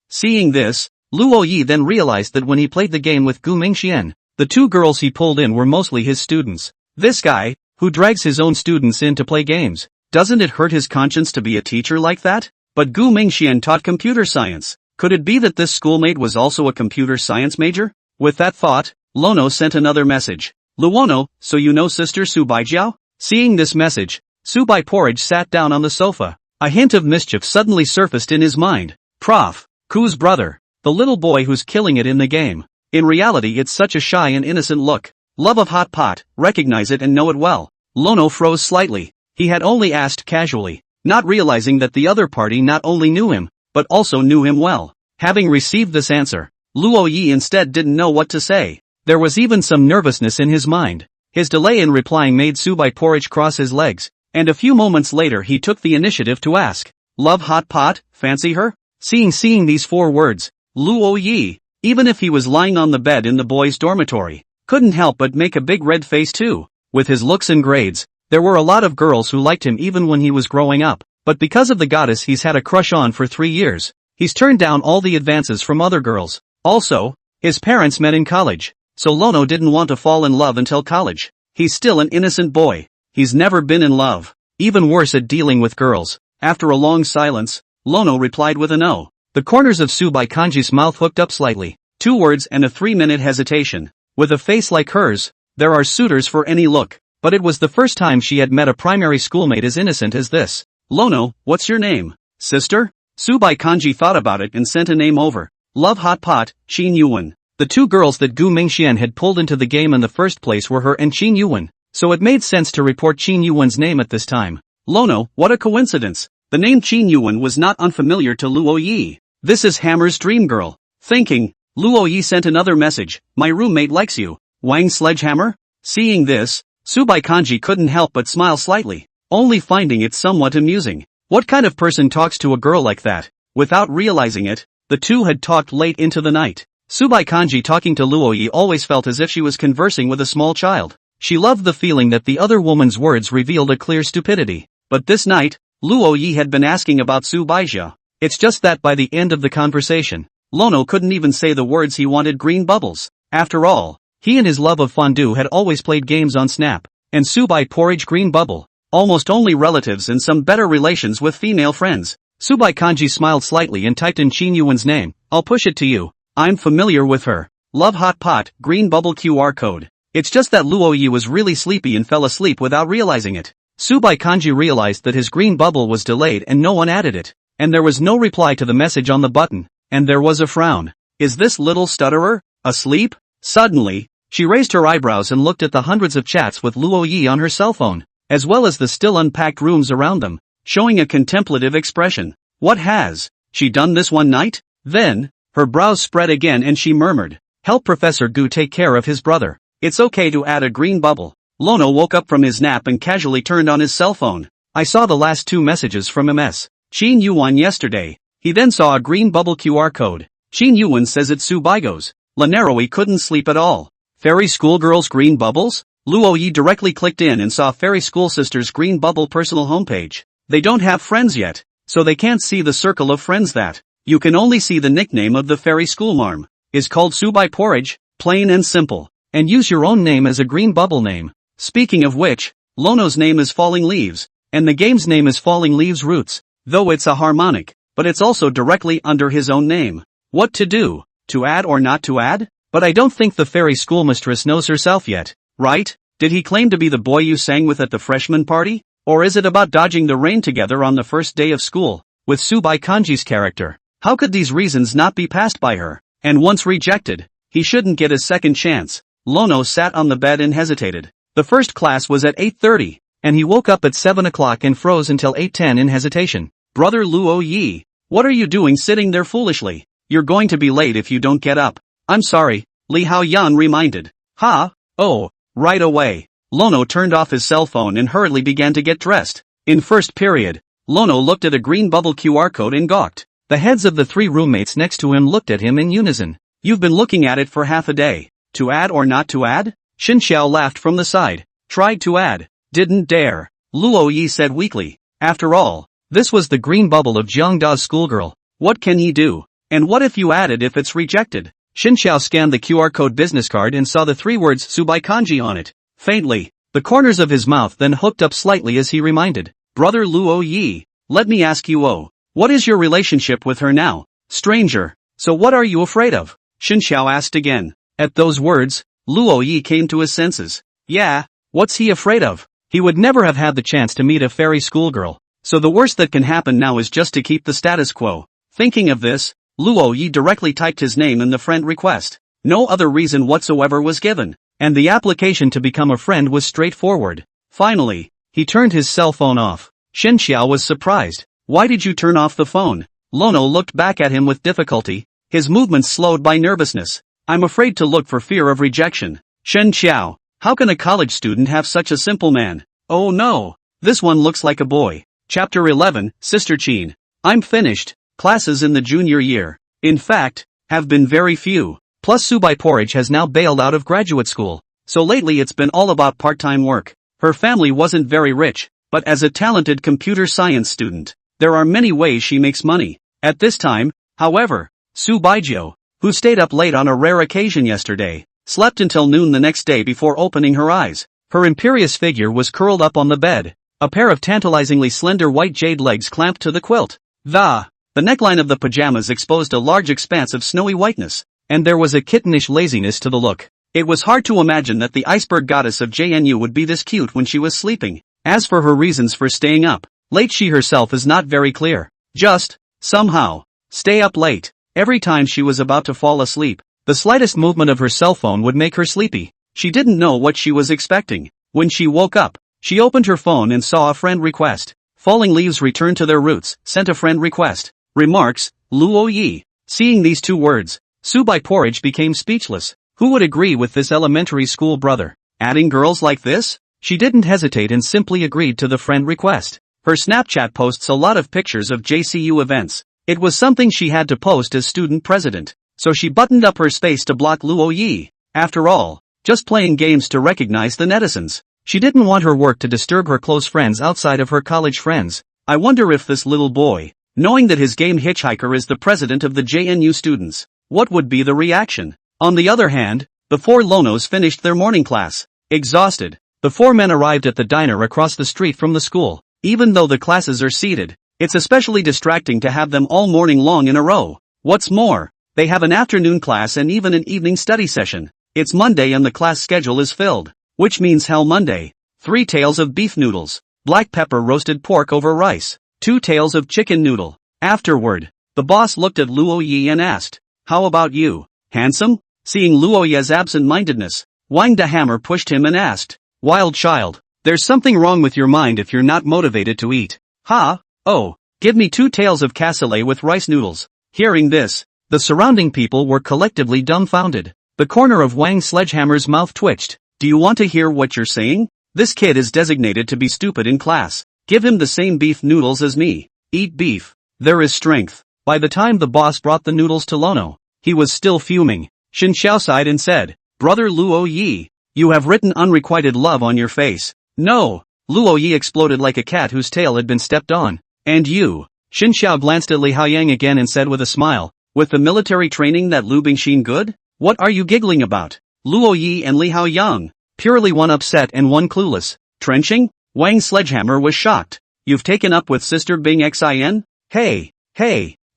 Seeing this, Luo Yi then realized that when he played the game with Gu Mingxian, the 2 girls he pulled in were mostly his students. This guy, who drags his own students in to play games, doesn't it hurt his conscience to be a teacher like that? But Gu Mingxian taught computer science. Could it be that this schoolmate was also a computer science major? With that thought, Lono sent another message. Luono, so you know Sister Su Baijiao? Seeing this message, Subai Porridge sat down on the sofa. A hint of mischief suddenly surfaced in his mind. Prof. Ku's brother, the little boy who's killing it in the game. In reality it's such a shy and innocent look. Love of Hot Pot, recognize it and know it well. Lono froze slightly. He had only asked casually, not realizing that the other party not only knew him, but also knew him well. Having received this answer, Luo Yi instead didn't know what to say. There was even some nervousness in his mind. His delay in replying made Subai Porridge cross his legs. And a few moments later he took the initiative to ask, "Love hot pot, fancy her?" Seeing these 4 words, Luo Yi, even if he was lying on the bed in the boys' dormitory, couldn't help but make a big red face too. With his looks and grades, there were a lot of girls who liked him even when he was growing up, but because of the goddess he's had a crush on for 3 years, he's turned down all the advances from other girls. Also, his parents met in college, so Lono didn't want to fall in love until college. He's still an innocent boy. He's never been in love. Even worse at dealing with girls. After a long silence, Lono replied with a no. The corners of Subai Kanji's mouth hooked up slightly. 2 words and a 3-minute hesitation. With a face like hers, there are suitors for any look, but it was the first time she had met a primary schoolmate as innocent as this. "Lono, what's your name? Sister?" Subai Kanji thought about it and sent a name over. "Love hot pot, Qin Yuan." The 2 girls that Gu Mingxian had pulled into the game in the first place were her and Qin Yuan, so it made sense to report Qin Yuan's name at this time. "Lono, what a coincidence." The name Qin Yuan was not unfamiliar to Luo Yi. "This is Hammer's dream girl." Thinking, Luo Yi sent another message, "My roommate likes you, Wang Sledgehammer?" Seeing this, Subai Kanji couldn't help but smile slightly, only finding it somewhat amusing. What kind of person talks to a girl like that? Without realizing it, the 2 had talked late into the night. Subai Kanji talking to Luo Yi always felt as if she was conversing with a small child. She loved the feeling that the other woman's words revealed a clear stupidity. But this night, Luo Yi had been asking about Subaijia. It's just that by the end of the conversation, Lono couldn't even say the words he wanted. Green bubbles. After all, he and his love of fondue had always played games on Snap, and Subai porridge green bubble. Almost only relatives and some better relations with female friends. Subai Kanji smiled slightly and typed in Qin Yuan's name. "I'll push it to you. I'm familiar with her. Love hot pot, green bubble QR code." It's just that Luo Yi was really sleepy and fell asleep without realizing it. Subai Kanji realized that his green bubble was delayed and no one added it. And there was no reply to the message on the button. And there was a frown. Is this little stutterer asleep? Suddenly, she raised her eyebrows and looked at the hundreds of chats with Luo Yi on her cell phone, as well as the still unpacked rooms around them, showing a contemplative expression. What has she done this one night? Then, her brows spread again and she murmured, "Help Professor Gu take care of his brother. It's okay to add a green bubble." Lono woke up from his nap and casually turned on his cell phone. "I saw the last 2 messages from MS Qin Yuan yesterday." He then saw a green bubble QR code. Qin Yuan says it's Subaigo's. Lanaroi couldn't sleep at all. Fairy schoolgirl's green bubbles? Luo Yi directly clicked in and saw Fairy School Sister's green bubble personal homepage. They don't have friends yet, so they can't see the circle of friends that. You can only see the nickname of the Fairy Schoolmarm. Is called Subai Porridge, plain and simple. And use your own name as a green bubble name. Speaking of which, Lono's name is Falling Leaves, and the game's name is Falling Leaves Roots, though it's a harmonic, but it's also directly under his own name. What to do? To add or not to add? But I don't think the fairy schoolmistress knows herself yet, right? Did he claim to be the boy you sang with at the freshman party? Or is it about dodging the rain together on the first day of school, with Subai Kanji's character? How could these reasons not be passed by her? And once rejected, he shouldn't get a second chance. Lono sat on the bed and hesitated. The first class was at 8:30, and he woke up at 7 o'clock and froze until 8:10 in hesitation. Brother Luo Yi, what are you doing sitting there foolishly? You're going to be late if you don't get up. I'm sorry, Li Hao Yan reminded. Ha? Oh, right away. Lono turned off his cell phone and hurriedly began to get dressed. In first period, Lono looked at a green bubble QR code and gawked. The heads of the 3 roommates next to him looked at him in unison. You've been looking at it for half a day. To add or not to add? Xin Xiao laughed from the side. Tried to add. Didn't dare. Luo Yi said weakly. After all, this was the green bubble of Jiangda's schoolgirl. What can he do? And what if you add it if it's rejected? Xin Xiao scanned the QR code business card and saw the 3 words Subai Kanji on it. Faintly, the corners of his mouth then hooked up slightly as he reminded. Brother Luo Yi, let me ask you, what is your relationship with her now? Stranger, so what are you afraid of? Xin Xiao asked again. At those words, Luo Yi came to his senses. Yeah, what's he afraid of? He would never have had the chance to meet a fairy schoolgirl, so the worst that can happen now is just to keep the status quo. Thinking of this, Luo Yi directly typed his name in the friend request. No other reason whatsoever was given, and the application to become a friend was straightforward. Finally, he turned his cell phone off. Xin Xiao was surprised. Why did you turn off the phone? Lono looked back at him with difficulty, his movements slowed by nervousness. I'm afraid to look for fear of rejection. Shen Xiao, how can a college student have such a simple man? Oh no. This one looks like a boy. Chapter 11, Sister Cheen. I'm finished. Classes in the junior year, in fact, have been very few. Plus Subai Porridge has now bailed out of graduate school. So lately it's been all about part-time work. Her family wasn't very rich, but as a talented computer science student, there are many ways she makes money. At this time, however, Su Baijiu, who stayed up late on a rare occasion yesterday, slept until noon the next day before opening her eyes. Her imperious figure was curled up on the bed, a pair of tantalizingly slender white jade legs clamped to the quilt. The neckline of the pajamas exposed a large expanse of snowy whiteness, and there was a kittenish laziness to the look. It was hard to imagine that the iceberg goddess of JNU would be this cute when she was sleeping. As for her reasons for staying up late, she herself is not very clear. Just, somehow, stay up late. Every time she was about to fall asleep, the slightest movement of her cell phone would make her sleepy. She didn't know what she was expecting. When she woke up, she opened her phone and saw a friend request. Falling leaves return to their roots, sent a friend request. Remarks, Luo Yi. Seeing these two words, Subai Porridge became speechless. Who would agree with this elementary school brother? Adding girls like this? She didn't hesitate and simply agreed to the friend request. Her Snapchat posts a lot of pictures of JCU events. It was something she had to post as student president, so she buttoned up her space to block Luo Yi. After all, just playing games to recognize the netizens. She didn't want her work to disturb her close friends outside of her college friends. I wonder if this little boy, knowing that his game hitchhiker is the president of the JNU students, what would be the reaction? On the other hand, the four Lonos finished their morning class. Exhausted, the four men arrived at the diner across the street from the school. Even though the classes are seated, it's especially distracting to have them all morning long in a row. What's more, they have an afternoon class and even an evening study session. It's Monday and the class schedule is filled. Which means Hell Monday. 3 tails of beef noodles, black pepper roasted pork over rice, 2 tails of chicken noodle. Afterward, the boss looked at Luo Yi and asked, "How about you? Handsome?" Seeing Luo Yi's absent-mindedness, Wang the Hammer pushed him and asked, "Wild child, there's something wrong with your mind if you're not motivated to eat. Ha? Oh, give me 2 tails of cassoulet with rice noodles." Hearing this, the surrounding people were collectively dumbfounded. The corner of Wang Sledgehammer's mouth twitched. Do you want to hear what you're saying? This kid is designated to be stupid in class. Give him the same beef noodles as me. Eat beef. There is strength. By the time the boss brought the noodles to Lono, he was still fuming. Xin Xiao sighed and said, "Brother Luo Yi, you have written unrequited love on your face." "No." Luo Yi exploded like a cat whose tail had been stepped on. "And you?" Xin Xiao glanced at Li Haoyang again and said with a smile, "With the military training that Lu Bingxin good? What are you giggling about?" Luo Yi and Li Haoyang, purely one upset and one clueless. Trenching? Wang Sledgehammer was shocked. "You've taken up with Sister Bing Xin? Hey,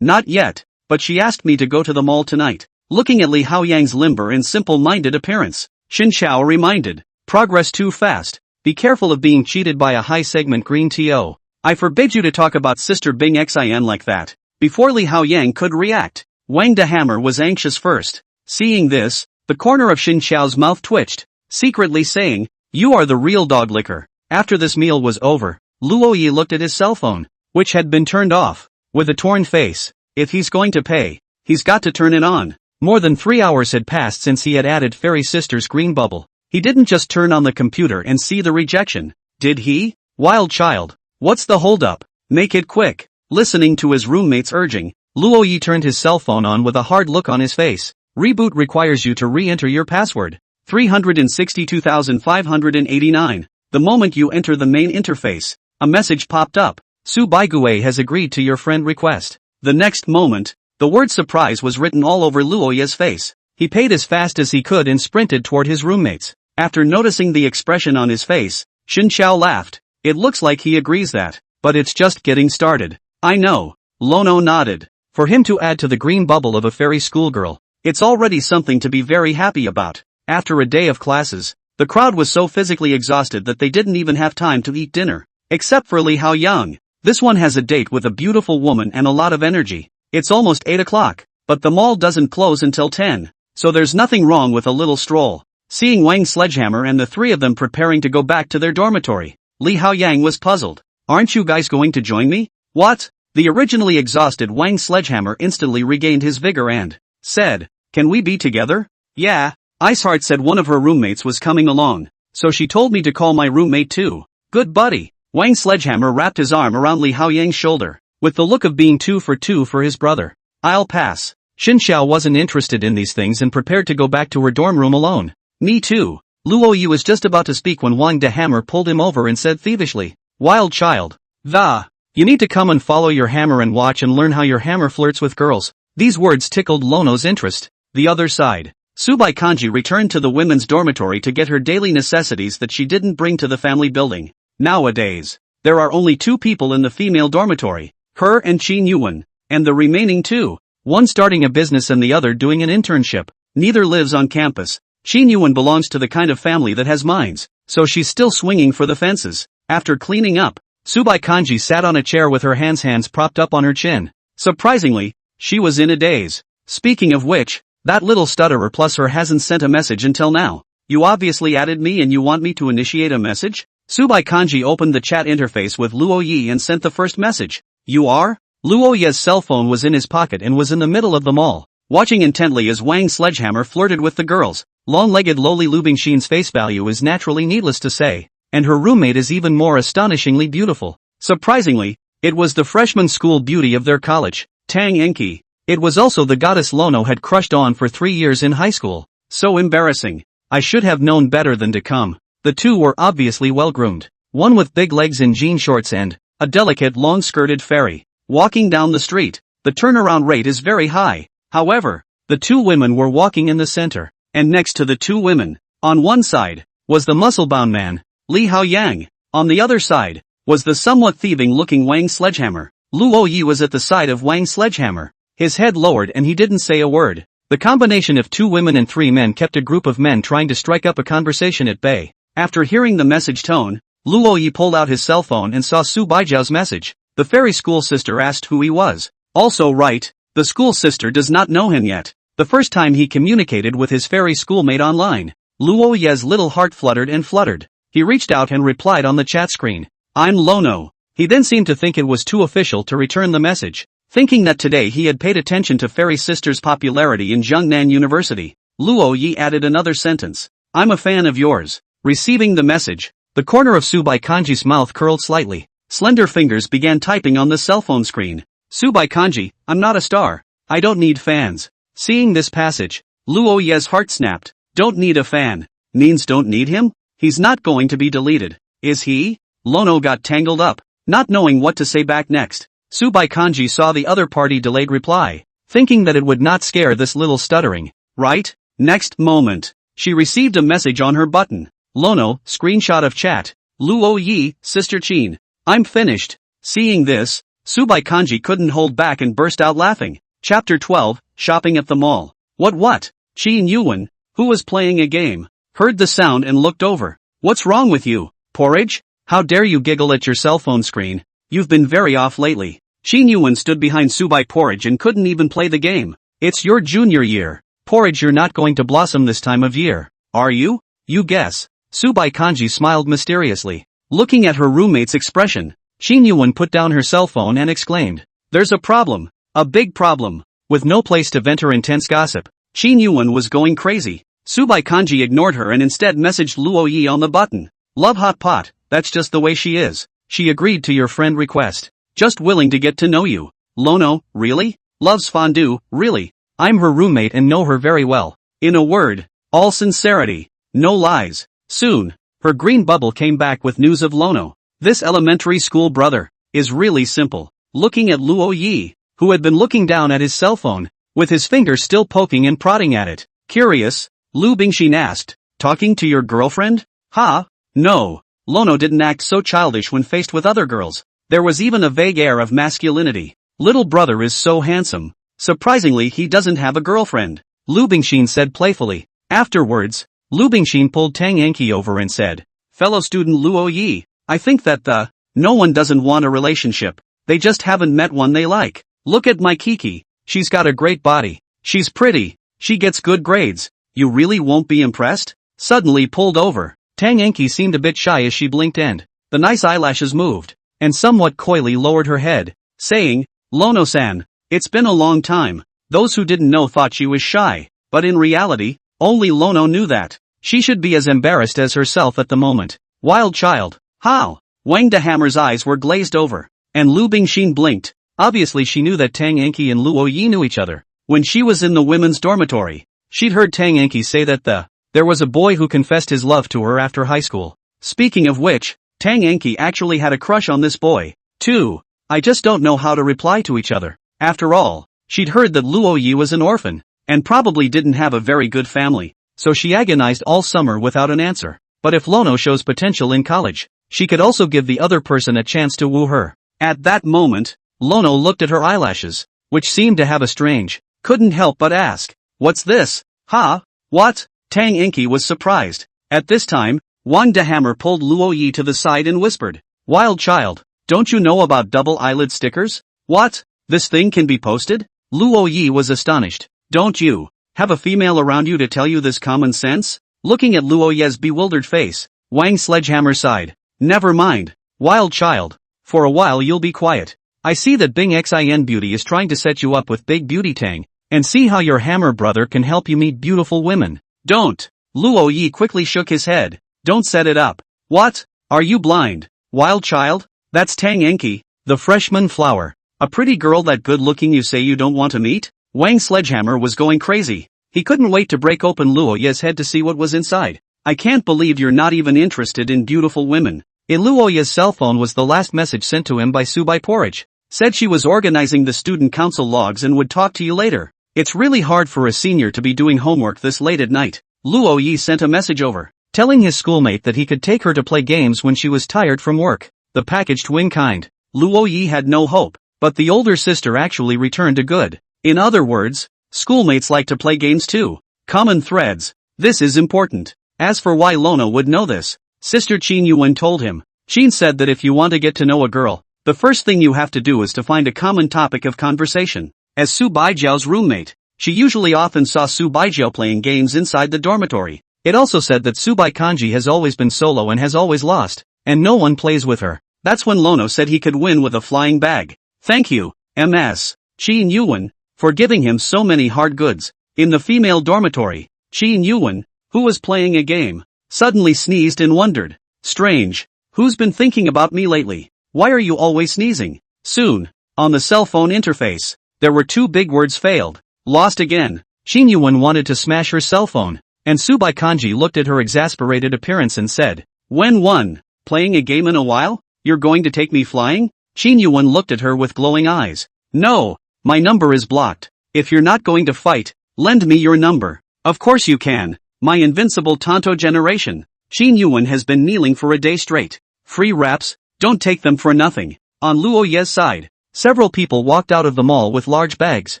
not yet, but she asked me to go to the mall tonight." Looking at Li Haoyang's limber and simple-minded appearance, Xin Xiao reminded, "Progress too fast. Be careful of being cheated by a high-segment green TO. I forbid you to talk about Sister Bing Xin like that." Before Li Haoyang could react, Wang the Hammer was anxious first. Seeing this, the corner of Xin Xiao's mouth twitched, secretly saying, "You are the real dog licker." After this meal was over, Luo Yi looked at his cell phone, which had been turned off. With a torn face, if he's going to pay, he's got to turn it on. More than 3 hours had passed since he had added Fairy Sister's green bubble. He didn't just turn on the computer and see the rejection, did he? Wild child, what's the holdup? Make it quick. Listening to his roommate's urging, Luo Yi turned his cell phone on with a hard look on his face. Reboot requires you to re-enter your password. 362,589. The moment you enter the main interface, a message popped up. Su Baigui has agreed to your friend request. The next moment, the word surprise was written all over Luo Yi's face. He paid as fast as he could and sprinted toward his roommates. After noticing the expression on his face, Xin Xiao laughed. "It looks like he agrees that, but it's just getting started." "I know." Lono nodded. For him to add to the green bubble of a fairy schoolgirl, it's already something to be very happy about. After a day of classes, the crowd was so physically exhausted that they didn't even have time to eat dinner. Except for Li Haoyang. This one has a date with a beautiful woman and a lot of energy. It's almost 8 o'clock, but the mall doesn't close until 10, so there's nothing wrong with a little stroll. Seeing Wang Sledgehammer and the 3 of them preparing to go back to their dormitory, Li Haoyang was puzzled. "Aren't you guys going to join me?" "What?" The originally exhausted Wang Sledgehammer instantly regained his vigor and said, "Can we be together?" "Yeah." Iceheart said one of her roommates was coming along, so she told me to call my roommate too. "Good buddy. Wang Sledgehammer wrapped his arm around Li Haoyang's shoulder, with the look of being two for his brother. I'll pass. Xin Xiao wasn't interested in these things and prepared to go back to her dorm room alone. Me too. Luo Yi was just about to speak when Wang De Hammer pulled him over and said thievishly, "Wild child. You need to come and follow your hammer and watch and learn how your hammer flirts with girls." These words tickled Lono's interest. The other side. Subai Kanji returned to the women's dormitory to get her daily necessities that she didn't bring to the family building. Nowadays, there are only 2 people in the female dormitory, her and Qin Yuan, and the remaining 2, one starting a business and the other doing an internship. Neither lives on campus. Qin Yuan belongs to the kind of family that has minds, so she's still swinging for the fences. After cleaning up, Subai Kanji sat on a chair with her hands propped up on her chin. Surprisingly, she was in a daze. Speaking of which, that little stutterer plus her hasn't sent a message until now. You obviously added me and you want me to initiate a message? Subai Kanji opened the chat interface with Luo Yi and sent the first message. You are? Luo Yi's cell phone was in his pocket and was in the middle of them all, watching intently as Wang Sledgehammer flirted with the girls. Long-legged lowly Lu Bingxin's face value is naturally needless to say, and her roommate is even more astonishingly beautiful. Surprisingly, it was the freshman school beauty of their college, Tang Enki. It was also the goddess Lono had crushed on for 3 years in high school. So embarrassing. I should have known better than to come. The two were obviously well-groomed, one with big legs in jean shorts and a delicate long-skirted fairy. Walking down the street, the turnaround rate is very high. However, the 2 women were walking in the center, and next to the 2 women, on one side, was the muscle-bound man, Li Haoyang. On the other side, was the somewhat thieving-looking Wang Sledgehammer. Luo Yi was at the side of Wang Sledgehammer, his head lowered and he didn't say a word. The combination of 2 women and 3 men kept a group of men trying to strike up a conversation at bay. After hearing the message tone, Luo Yi pulled out his cell phone and saw Su Baijiao's message. The fairy school sister asked who he was. Also right, the school sister does not know him yet. The first time he communicated with his fairy schoolmate online, Luo Yi's little heart fluttered and fluttered. He reached out and replied on the chat screen. I'm Lono. He then seemed to think it was too official to return the message. Thinking that today he had paid attention to fairy sister's popularity in Zhengnan University, Luo Yi added another sentence. I'm a fan of yours. Receiving the message, the corner of Subai Kanji's mouth curled slightly. Slender fingers began typing on the cell phone screen. Subai Kanji, I'm not a star. I don't need fans. Seeing this passage, Luo Yi's heart snapped. Don't need a fan. Means don't need him? He's not going to be deleted, is he? Lono got tangled up, not knowing what to say back next. Subai Kanji saw the other party delayed reply, thinking that it would not scare this little stuttering. Right? Next moment, she received a message on her button. Lono, screenshot of chat. Luo Yi, Sister Qin. I'm finished. Seeing this, Subai Kanji couldn't hold back and burst out laughing. Chapter 12, Shopping at the Mall. What? Qin Yuan, who was playing a game, heard the sound and looked over. What's wrong with you, porridge? How dare you giggle at your cell phone screen? You've been very off lately. Qin Yuan stood behind Subai Porridge and couldn't even play the game. It's your junior year. Porridge, you're not going to blossom this time of year, are you? You guess. Subai Kanji smiled mysteriously. Looking at her roommate's expression, Qin Yuan put down her cell phone and exclaimed. There's a problem. A big problem. With no place to vent her intense gossip, Qin Yuan was going crazy. Subai Kanji ignored her and instead messaged Luo Yi on the button. Love hot pot, that's just the way she is. She agreed to your friend request. Just willing to get to know you. Lono, really? Loves fondue, really? I'm her roommate and know her very well. In a word, all sincerity. No lies. Soon, her green bubble came back with news of Lono. This elementary school brother is really simple. Looking at Luo Yi, who had been looking down at his cell phone, with his finger still poking and prodding at it. Curious, Lu Bingxin asked, talking to your girlfriend? Ha? No. Lono didn't act so childish when faced with other girls. There was even a vague air of masculinity. Little brother is so handsome. Surprisingly, he doesn't have a girlfriend, Lu Bingxin said playfully. Afterwards, Lu Bingxin pulled Tang Enki over and said, fellow student Luo Yi, I think that no one doesn't want a relationship. They just haven't met one they like. Look at my Kiki. She's got a great body. She's pretty. She gets good grades. You really won't be impressed? Suddenly pulled over, Tang Enki seemed a bit shy as she blinked and the nice eyelashes moved, and somewhat coyly lowered her head, saying, Lono-san, it's been a long time. Those who didn't know thought she was shy, but in reality, only Lono knew that. She should be as embarrassed as herself at the moment. Wild child. How? Wang Dahammer's eyes were glazed over, and Lu Bingxin blinked. Obviously she knew that Tang Enki and Luo Yi knew each other. When she was in the women's dormitory, she'd heard Tang Enki say that there was a boy who confessed his love to her after high school. Speaking of which, Tang Enki actually had a crush on this boy, too. I just don't know how to reply to each other. After all, she'd heard that Luo Yi was an orphan, and probably didn't have a very good family, so she agonized all summer without an answer. But if Lono shows potential in college, she could also give the other person a chance to woo her. At that moment, Lono looked at her eyelashes, which seemed to have a strange, couldn't help but ask, "What's this? Huh? What?" Tang Enki was surprised. At this time, Wang Dahammer pulled Luo Yi to the side and whispered, "Wild child, don't you know about double eyelid stickers? What? This thing can be posted?" Luo Yi was astonished. "Don't you have a female around you to tell you this common sense?" Looking at Luo Yi's bewildered face, Wang Sledgehammer sighed. "Never mind, wild child. For a while you'll be quiet. I see that Bing Xin Beauty is trying to set you up with Big Beauty Tang, and see how your hammer brother can help you meet beautiful women." "Don't." Luo Yi quickly shook his head. "Don't set it up." "What? Are you blind, wild child? That's Tang Enki, the freshman flower. A pretty girl that good looking you say you don't want to meet?" Wang Sledgehammer was going crazy. He couldn't wait to break open Luo Yi's head to see what was inside. "I can't believe you're not even interested in beautiful women." In Luo Yi's cell phone was the last message sent to him by Subai Porridge. Said she was organizing the student council logs and would talk to you later. "It's really hard for a senior to be doing homework this late at night." Luo Yi sent a message over, telling his schoolmate that he could take her to play games when she was tired from work. The package twin kind. Luo Yi had no hope, but the older sister actually returned a good. In other words, schoolmates like to play games too. Common threads. This is important. As for why Lono would know this, Sister Qin Yuan told him. Qin said that if you want to get to know a girl, the first thing you have to do is to find a common topic of conversation. As Su Baijiao's roommate, she usually often saw Su Baijiao playing games inside the dormitory. It also said that Subai Kanji has always been solo and has always lost, and no one plays with her. That's when Lono said he could win with a flying bag. Thank you, Ms. Qin Yuan, for giving him so many hard goods. In the female dormitory, Qin Yuan, who was playing a game, suddenly sneezed and wondered. Strange. Who's been thinking about me lately? Why are you always sneezing? Soon, on the cell phone interface, there were two big words: failed. Lost again. Qin Yuan wanted to smash her cell phone, and Subai Kanji looked at her exasperated appearance and said, "When one, playing a game in a while, you're going to take me flying?" Qin Yuan looked at her with glowing eyes. "No, my number is blocked. If you're not going to fight, lend me your number." "Of course you can, my invincible Tonto generation." Qin Yuan has been kneeling for a day straight. Free raps, don't take them for nothing. On Luo Ye's side, several people walked out of the mall with large bags.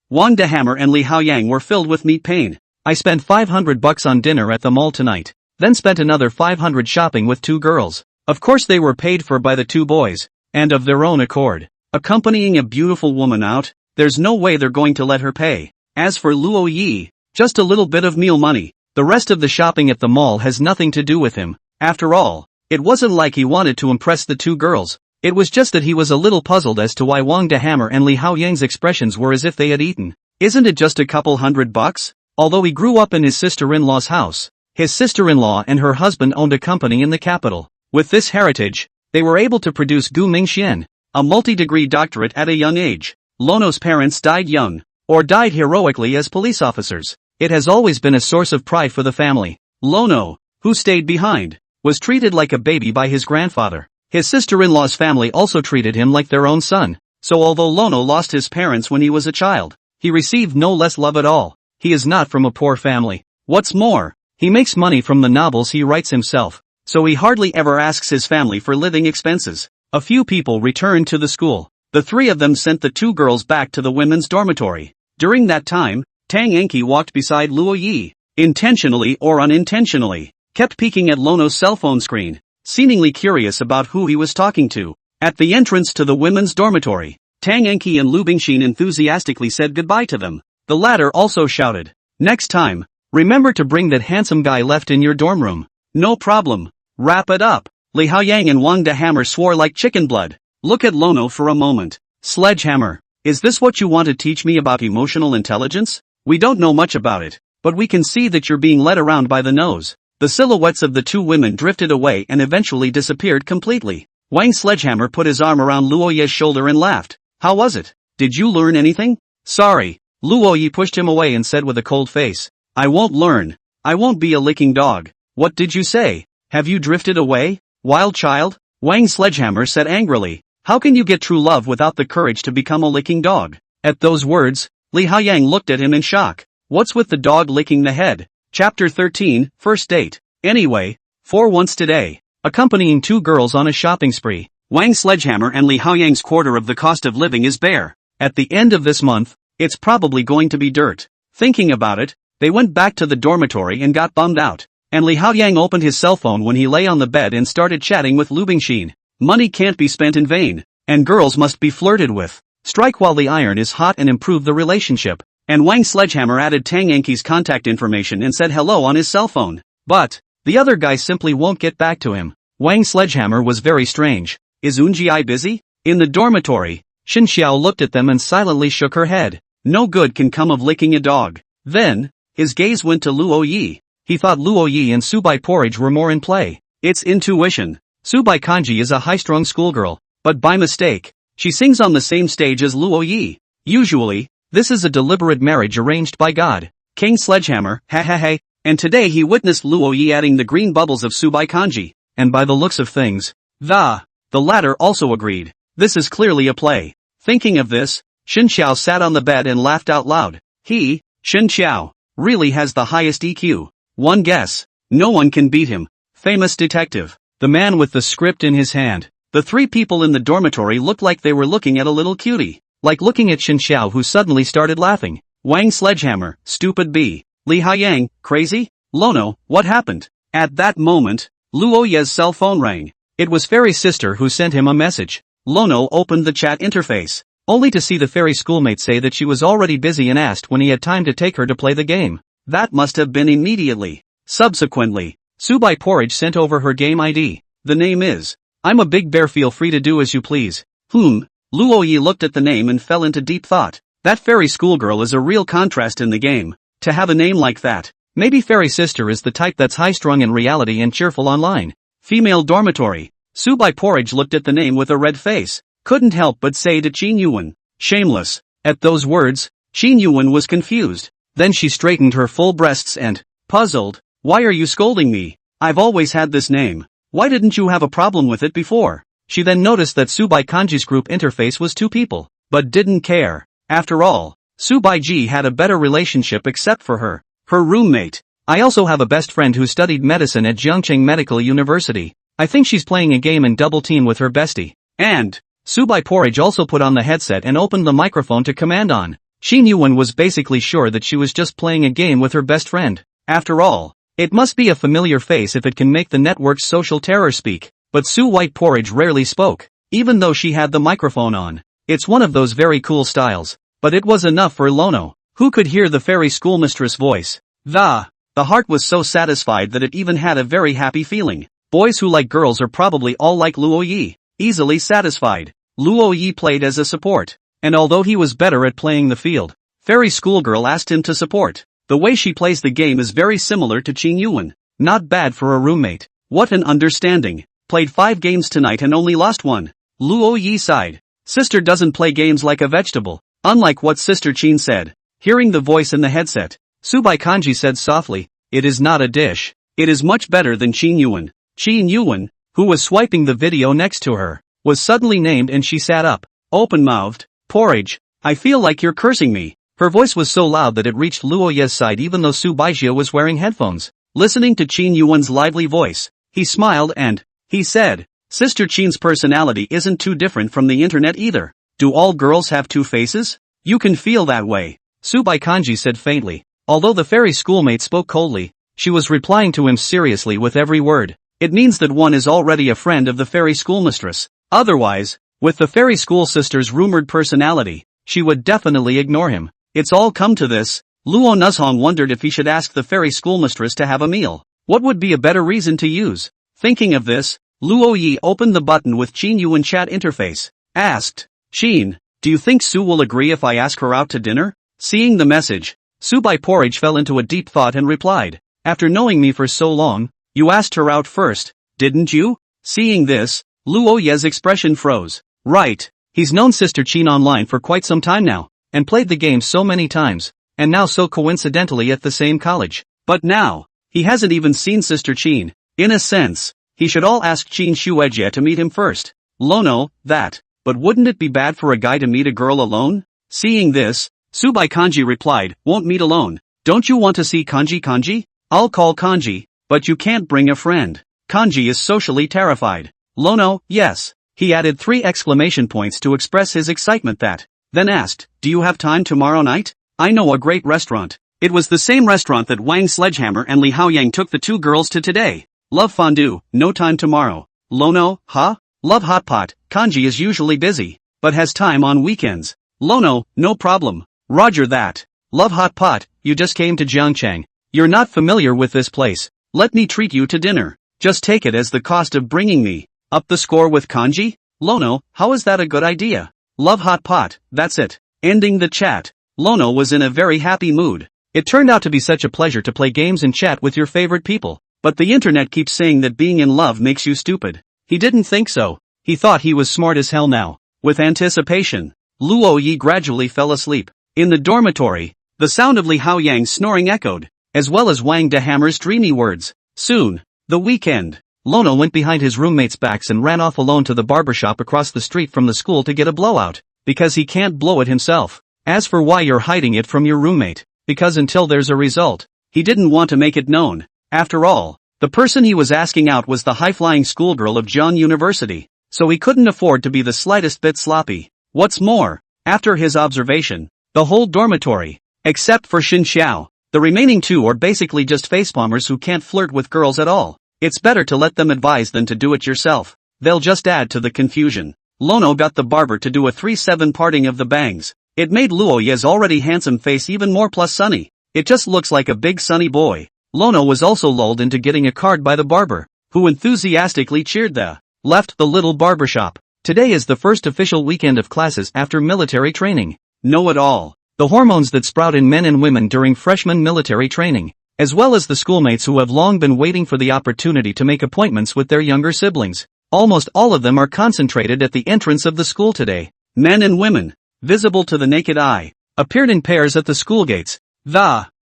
Wang Dahammer and Li Haoyang were filled with meat pain. "I spent $500 on dinner at the mall tonight, then spent another $500 shopping with two girls. Of course they were paid for by the two boys, and of their own accord. Accompanying a beautiful woman out, there's no way they're going to let her pay. As for Luo Yi, just a little bit of meal money. The rest of the shopping at the mall has nothing to do with him. After all, it wasn't like he wanted to impress the two girls. It was just that he was a little puzzled as to why Wang Dahammer and Li Haoyang's expressions were as if they had eaten. Isn't it just a couple $100? Although he grew up in his sister-in-law's house, his sister-in-law and her husband owned a company in the capital. With this heritage, they were able to produce Gu Mingxian, a multi-degree doctorate at a young age. Lono's parents died young, or died heroically as police officers. It has always been a source of pride for the family. Lono, who stayed behind, was treated like a baby by his grandfather. His sister-in-law's family also treated him like their own son. So although Lono lost his parents when he was a child, he received no less love at all. He is not from a poor family. What's more, he makes money from the novels he writes himself, so he hardly ever asks his family for living expenses. A few people returned to the school. The three of them sent the two girls back to the women's dormitory. During that time, Tang Enki walked beside Luo Yi, intentionally or unintentionally, kept peeking at Lono's cell phone screen, seemingly curious about who he was talking to. At the entrance to the women's dormitory, Tang Enki and Lu Bingxin enthusiastically said goodbye to them. The latter also shouted, "Next time, remember to bring that handsome guy left in your dorm room." "No problem. Wrap it up." Li Haoyang and Wang Dahammer swore like chicken blood. Look at Lono for a moment. Sledgehammer, is this what you want to teach me about emotional intelligence? We don't know much about it, but we can see that you're being led around by the nose. The silhouettes of the two women drifted away and eventually disappeared completely. Wang Sledgehammer put his arm around Luo Ye's shoulder and laughed. How was it? Did you learn anything? Sorry. Luo Ye pushed him away and said with a cold face. I won't learn. I won't be a licking dog. What did you say? Have you drifted away? Wild child? Wang Sledgehammer said angrily. How can you get true love without the courage to become a licking dog? At those words, Li Haoyang looked at him in shock. What's with the dog licking the head? Chapter 13, First Date. Anyway, for once today, accompanying two girls on a shopping spree, Wang Sledgehammer and Li Haoyang's quarter of the cost of living is bare. At the end of this month, it's probably going to be dirt. Thinking about it, they went back to the dormitory and got bummed out. And Li Haoyang opened his cell phone when he lay on the bed and started chatting with Lu Bingxin. Money can't be spent in vain, and girls must be flirted with. Strike while the iron is hot and improve the relationship. And Wang Sledgehammer added Tang Yankee's contact information and said hello on his cell phone. But the other guy simply won't get back to him. Wang Sledgehammer was very strange. Is Eunji busy? In the dormitory, Xin Xiao looked at them and silently shook her head. No good can come of licking a dog. Then, his gaze went to Luo Yi. He thought Luo Yi and Subai Porridge were more in play. It's intuition. Subai Kanji is a high-strung schoolgirl, but by mistake, she sings on the same stage as Luo Yi. Usually, this is a deliberate marriage arranged by God. King Sledgehammer, ha ha ha, and today he witnessed Luo Yi adding the green bubbles of Subai Kanji, and by the looks of things, the latter also agreed. This is clearly a play. Thinking of this, Xin Xiao sat on the bed and laughed out loud. He, Xin Xiao, really has the highest EQ. One guess. No one can beat him. Famous detective. The man with the script in his hand. The three people in the dormitory looked like they were looking at a little cutie. Like looking at Xin Xiao, who suddenly started laughing. Wang Sledgehammer, stupid bee. Li Haoyang, crazy? Lono, what happened? At that moment, Luo Ye's cell phone rang. It was Fairy's sister who sent him a message. Lono opened the chat interface, only to see the fairy schoolmate say that she was already busy and asked when he had time to take her to play the game. That must have been immediately. Subsequently, Subai Porridge sent over her game ID. The name is, I'm a big bear, feel free to do as you please. Luo Yi looked at the name and fell into deep thought. That fairy schoolgirl is a real contrast in the game. To have a name like that. Maybe Fairy Sister is the type that's high-strung in reality and cheerful online. Female dormitory. Subai Porridge looked at the name with a red face. Couldn't help but say to Qin Yuan, shameless. At those words, Qin Yuan was confused. Then she straightened her full breasts and, puzzled, why are you scolding me? I've always had this name. Why didn't you have a problem with it before? She then noticed that Subai Kanji's group interface was two people, but didn't care. After all, Subai Ji had a better relationship except for her roommate. I also have a best friend who studied medicine at Jiangcheng Medical University. I think she's playing a game in double team with her bestie. And, Subai Porridge also put on the headset and opened the microphone to command on. Xin Yuan was basically sure that she was just playing a game with her best friend. After all, it must be a familiar face if it can make the network's social terror speak. But Su White Porridge rarely spoke, even though she had the microphone on. It's one of those very cool styles. But it was enough for Lono, who could hear the fairy schoolmistress voice. The heart was so satisfied that it even had a very happy feeling. Boys who like girls are probably all like Luo Yi, easily satisfied. Luo Yi played as a support, and although he was better at playing the field, Fairy Schoolgirl asked him to support. The way she plays the game is very similar to Qin Yuan. Not bad for a roommate. What an understanding. Played 5 games tonight and only lost one. Luo Yi sighed. Sister doesn't play games like a vegetable. Unlike what Sister Qin said. Hearing the voice in the headset, Subai Kanji said softly, it is not a dish. It is much better than Qin Yuan. Qin Yuan, who was swiping the video next to her, was suddenly named and she sat up, open-mouthed. Porridge, I feel like you're cursing me. Her voice was so loud that it reached Luo Ye's side even though Subai Jia was wearing headphones. Listening to Qin Yuan's lively voice, he smiled and, he said, Sister Qin's personality isn't too different from the internet either. Do all girls have two faces? You can feel that way. Subai Kanji said faintly. Although the fairy schoolmate spoke coldly, she was replying to him seriously with every word. It means that one is already a friend of the fairy schoolmistress. Otherwise, with the fairy school sister's rumored personality, she would definitely ignore him. It's all come to this. Luo Nuzhong wondered if he should ask the fairy schoolmistress to have a meal. What would be a better reason to use? Thinking of this, Luo Yi opened the button with Qin Yuan chat interface. Asked, Qin, do you think Su will agree if I ask her out to dinner? Seeing the message, Subai Porridge fell into a deep thought and replied, after knowing me for so long, you asked her out first, didn't you? Seeing this, Luo Ye's expression froze. Right. He's known Sister Chin online for quite some time now, and played the game so many times, and now so coincidentally at the same college. But now, he hasn't even seen Sister Chin. In a sense, he should all ask Chin Shuejie to meet him first. Lono, that. But wouldn't it be bad for a guy to meet a girl alone? Seeing this, Subai Kanji replied, won't meet alone. Don't you want to see Kanji? I'll call Kanji, but you can't bring a friend. Kanji is socially terrified. Lono, yes. He added 3 exclamation points to express his excitement that. Then asked, do you have time tomorrow night? I know a great restaurant. It was the same restaurant that Wang Sledgehammer and Li Haoyang took the 2 girls to today. Love fondue, no time tomorrow. Lono, huh? Love hot pot. Kanji is usually busy, but has time on weekends. Lono, no problem. Roger that. Love hot pot, you just came to Jiangchang. You're not familiar with this place. Let me treat you to dinner. Just take it as the cost of bringing me. Up the score with Kanji? Lono, how is that a good idea? Love hot pot, that's it. Ending the chat. Lono was in a very happy mood. It turned out to be such a pleasure to play games and chat with your favorite people. But the internet keeps saying that being in love makes you stupid. He didn't think so. He thought he was smart as hell now. With anticipation, Luo Yi gradually fell asleep. In the dormitory, the sound of Li Haoyang's snoring echoed, as well as Wang De Hammer's dreamy words. Soon, the weekend. Lono went behind his roommates' backs and ran off alone to the barbershop across the street from the school to get a blowout, because he can't blow it himself. As for why you're hiding it from your roommate, because until there's a result, he didn't want to make it known. After all, the person he was asking out was the high-flying schoolgirl of Jian University, so he couldn't afford to be the slightest bit sloppy. What's more, after his observation, the whole dormitory, except for Xin Xiao, the remaining 2 are basically just facepalmers who can't flirt with girls at all. It's better to let them advise than to do it yourself. They'll just add to the confusion. Lono got the barber to do a 3/7 parting of the bangs. It made Luo Ye's already handsome face even more plus sunny. It just looks like a big sunny boy. Lono was also lulled into getting a card by the barber, who enthusiastically cheered left the little barbershop. Today is the first official weekend of classes after military training. Know it all. The hormones that sprout in men and women during freshman military training, as well as the schoolmates who have long been waiting for the opportunity to make appointments with their younger siblings. Almost all of them are concentrated at the entrance of the school today. Men and women, visible to the naked eye, appeared in pairs at the school gates.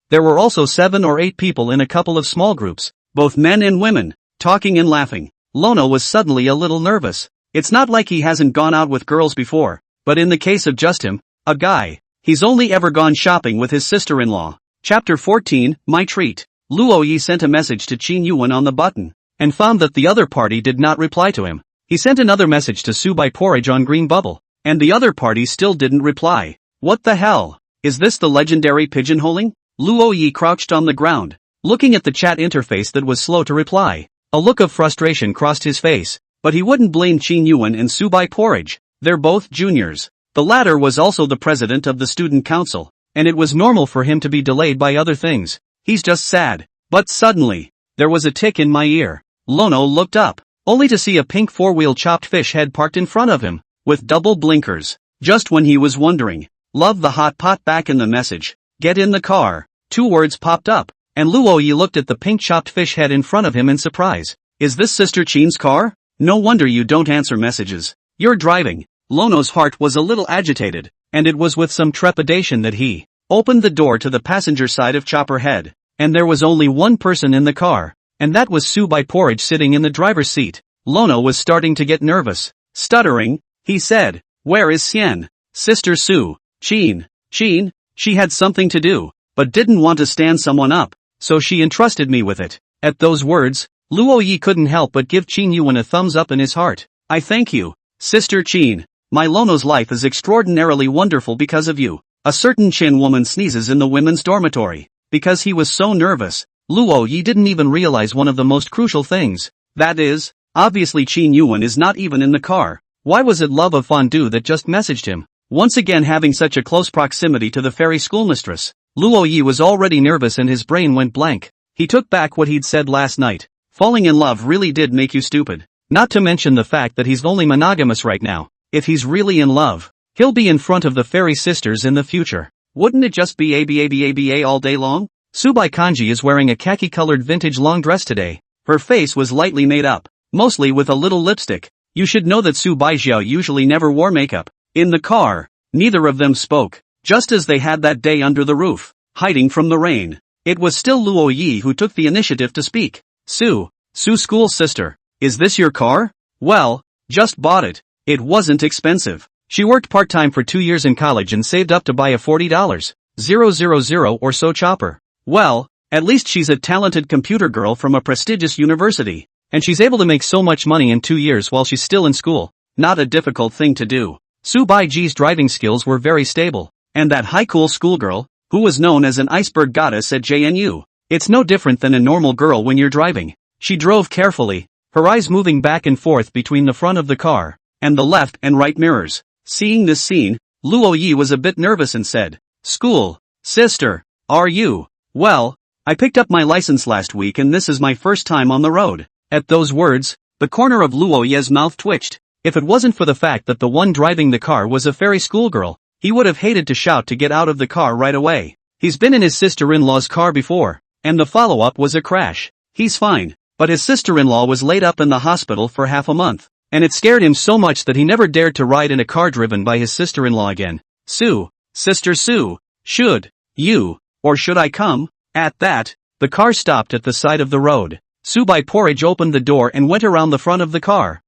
There were also 7 or 8 people in a couple of small groups, both men and women, talking and laughing. Lono was suddenly a little nervous. It's not like he hasn't gone out with girls before, but in the case of just him, a guy, he's only ever gone shopping with his sister-in-law. Chapter 14, My Treat. Luo Yi sent a message to Qin Yuan on the button, and found that the other party did not reply to him. He sent another message to Subai Porridge on Green Bubble, and the other party still didn't reply. What the hell? Is this the legendary pigeonholing? Luo Yi crouched on the ground, looking at the chat interface that was slow to reply. A look of frustration crossed his face, but he wouldn't blame Qin Yuan and Subai Porridge. They're both juniors. The latter was also the president of the student council, and it was normal for him to be delayed by other things. He's just sad. But suddenly, there was a tick in my ear. Lono looked up, only to see a pink 4-wheel chopped fish head parked in front of him, with double blinkers. Just when he was wondering, love the hot pot back in the message, get in the car, 2 words popped up, and Luo Yi looked at the pink chopped fish head in front of him in surprise. Is this Sister Chin's car? No wonder you don't answer messages. You're driving. Lono's heart was a little agitated, and it was with some trepidation that he opened the door to the passenger side of Chopper Head, and there was only one person in the car, and that was Subai Porridge sitting in the driver's seat. Lono was starting to get nervous. Stuttering, he said, where is Xian? Sister Su, Chin, she had something to do, but didn't want to stand someone up, so she entrusted me with it. At those words, Luo Yi couldn't help but give Qin Yuan a thumbs up in his heart. I thank you, Sister Chin. My Lono's life is extraordinarily wonderful because of you. A certain Chin woman sneezes in the women's dormitory. Because he was so nervous, Luo Yi didn't even realize one of the most crucial things. That is, obviously Qin Yuan is not even in the car. Why was it love of fondue that just messaged him? Once again having such a close proximity to the fairy schoolmistress, Luo Yi was already nervous and his brain went blank. He took back what he'd said last night. Falling in love really did make you stupid. Not to mention the fact that he's only monogamous right now. If he's really in love, he'll be in front of the fairy sisters in the future. Wouldn't it just be ABA all day long? Subai Kanji is wearing a khaki-colored vintage long dress today. Her face was lightly made up, mostly with a little lipstick. You should know that Su Baijiao usually never wore makeup. In the car, neither of them spoke, just as they had that day under the roof, hiding from the rain. It was still Luo Yi who took the initiative to speak. Su school sister, is this your car? Well, just bought it. It wasn't expensive. She worked part-time for 2 years in college and saved up to buy a $40,000 or so chopper. Well, at least she's a talented computer girl from a prestigious university. And she's able to make so much money in 2 years while she's still in school. Not a difficult thing to do. Su Baiji's driving skills were very stable. And that high-cool schoolgirl, who was known as an iceberg goddess at JNU. It's no different than a normal girl when you're driving. She drove carefully, her eyes moving back and forth between the front of the car and the left and right mirrors. Seeing this scene, Luo Yi was a bit nervous and said, "School sister, are you?" "Well, I picked up my license last week and this is my first time on the road." At those words, the corner of Luo Yi's mouth twitched. If it wasn't for the fact that the one driving the car was a fairy schoolgirl, he would have hated to shout to get out of the car right away. He's been in his sister-in-law's car before, and the follow-up was a crash. He's fine, but his sister-in-law was laid up in the hospital for half a month, and it scared him so much that he never dared to ride in a car driven by his sister-in-law again. Sister Su, should you, or should I come? At that, the car stopped at the side of the road. Su Bai Porridge opened the door and went around the front of the car.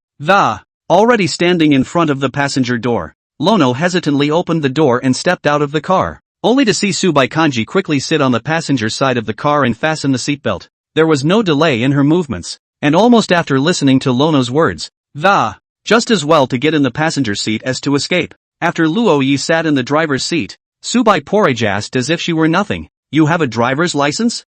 Already standing in front of the passenger door, Lono hesitantly opened the door and stepped out of the car, only to see Su Bai Kanji quickly sit on the passenger side of the car and fasten the seatbelt. There was no delay in her movements, and almost after listening to Lono's words, just as well to get in the passenger seat as to escape. After Luo Yi sat in the driver's seat, Su Bai Porridge asked as if she were nothing, "You have a driver's license?"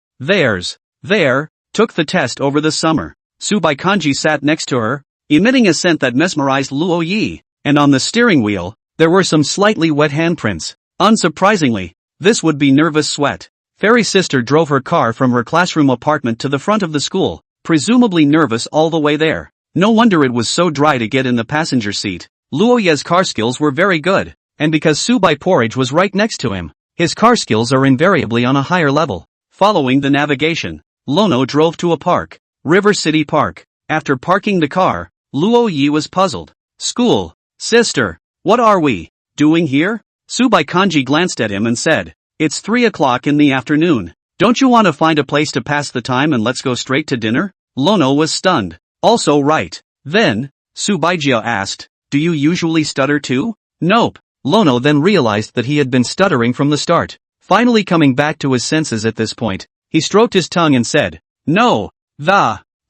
Took the test over the summer. Su Bai Kanji sat next to her, emitting a scent that mesmerized Luo Yi, and on the steering wheel, there were some slightly wet handprints. Unsurprisingly, this would be nervous sweat. Fairy sister drove her car from her classroom apartment to the front of the school, presumably nervous all the way there. No wonder it was so dry to get in the passenger seat. Luo Yi's car skills were very good, and because Su Bai Porridge was right next to him, his car skills are invariably on a higher level. Following the navigation, Lono drove to a park, River City Park. After parking the car, Luo Yi was puzzled. "School sister, what are we doing here?" Su Bai Kanji glanced at him and said, "It's 3 o'clock in the afternoon. Don't you want to find a place to pass the time and let's go straight to dinner?" Lono was stunned. "Also right. Then," Su Baijiao asked, "do you usually stutter too?" "Nope." Lono then realized that he had been stuttering from the start. Finally coming back to his senses at this point, he stroked his tongue and said, "No,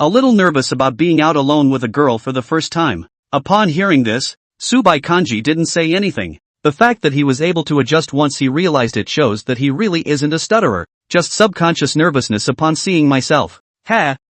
a little nervous about being out alone with a girl for the first time." Upon hearing this, Su Bai Kanji didn't say anything. The fact that he was able to adjust once he realized it shows that he really isn't a stutterer, just subconscious nervousness upon seeing myself.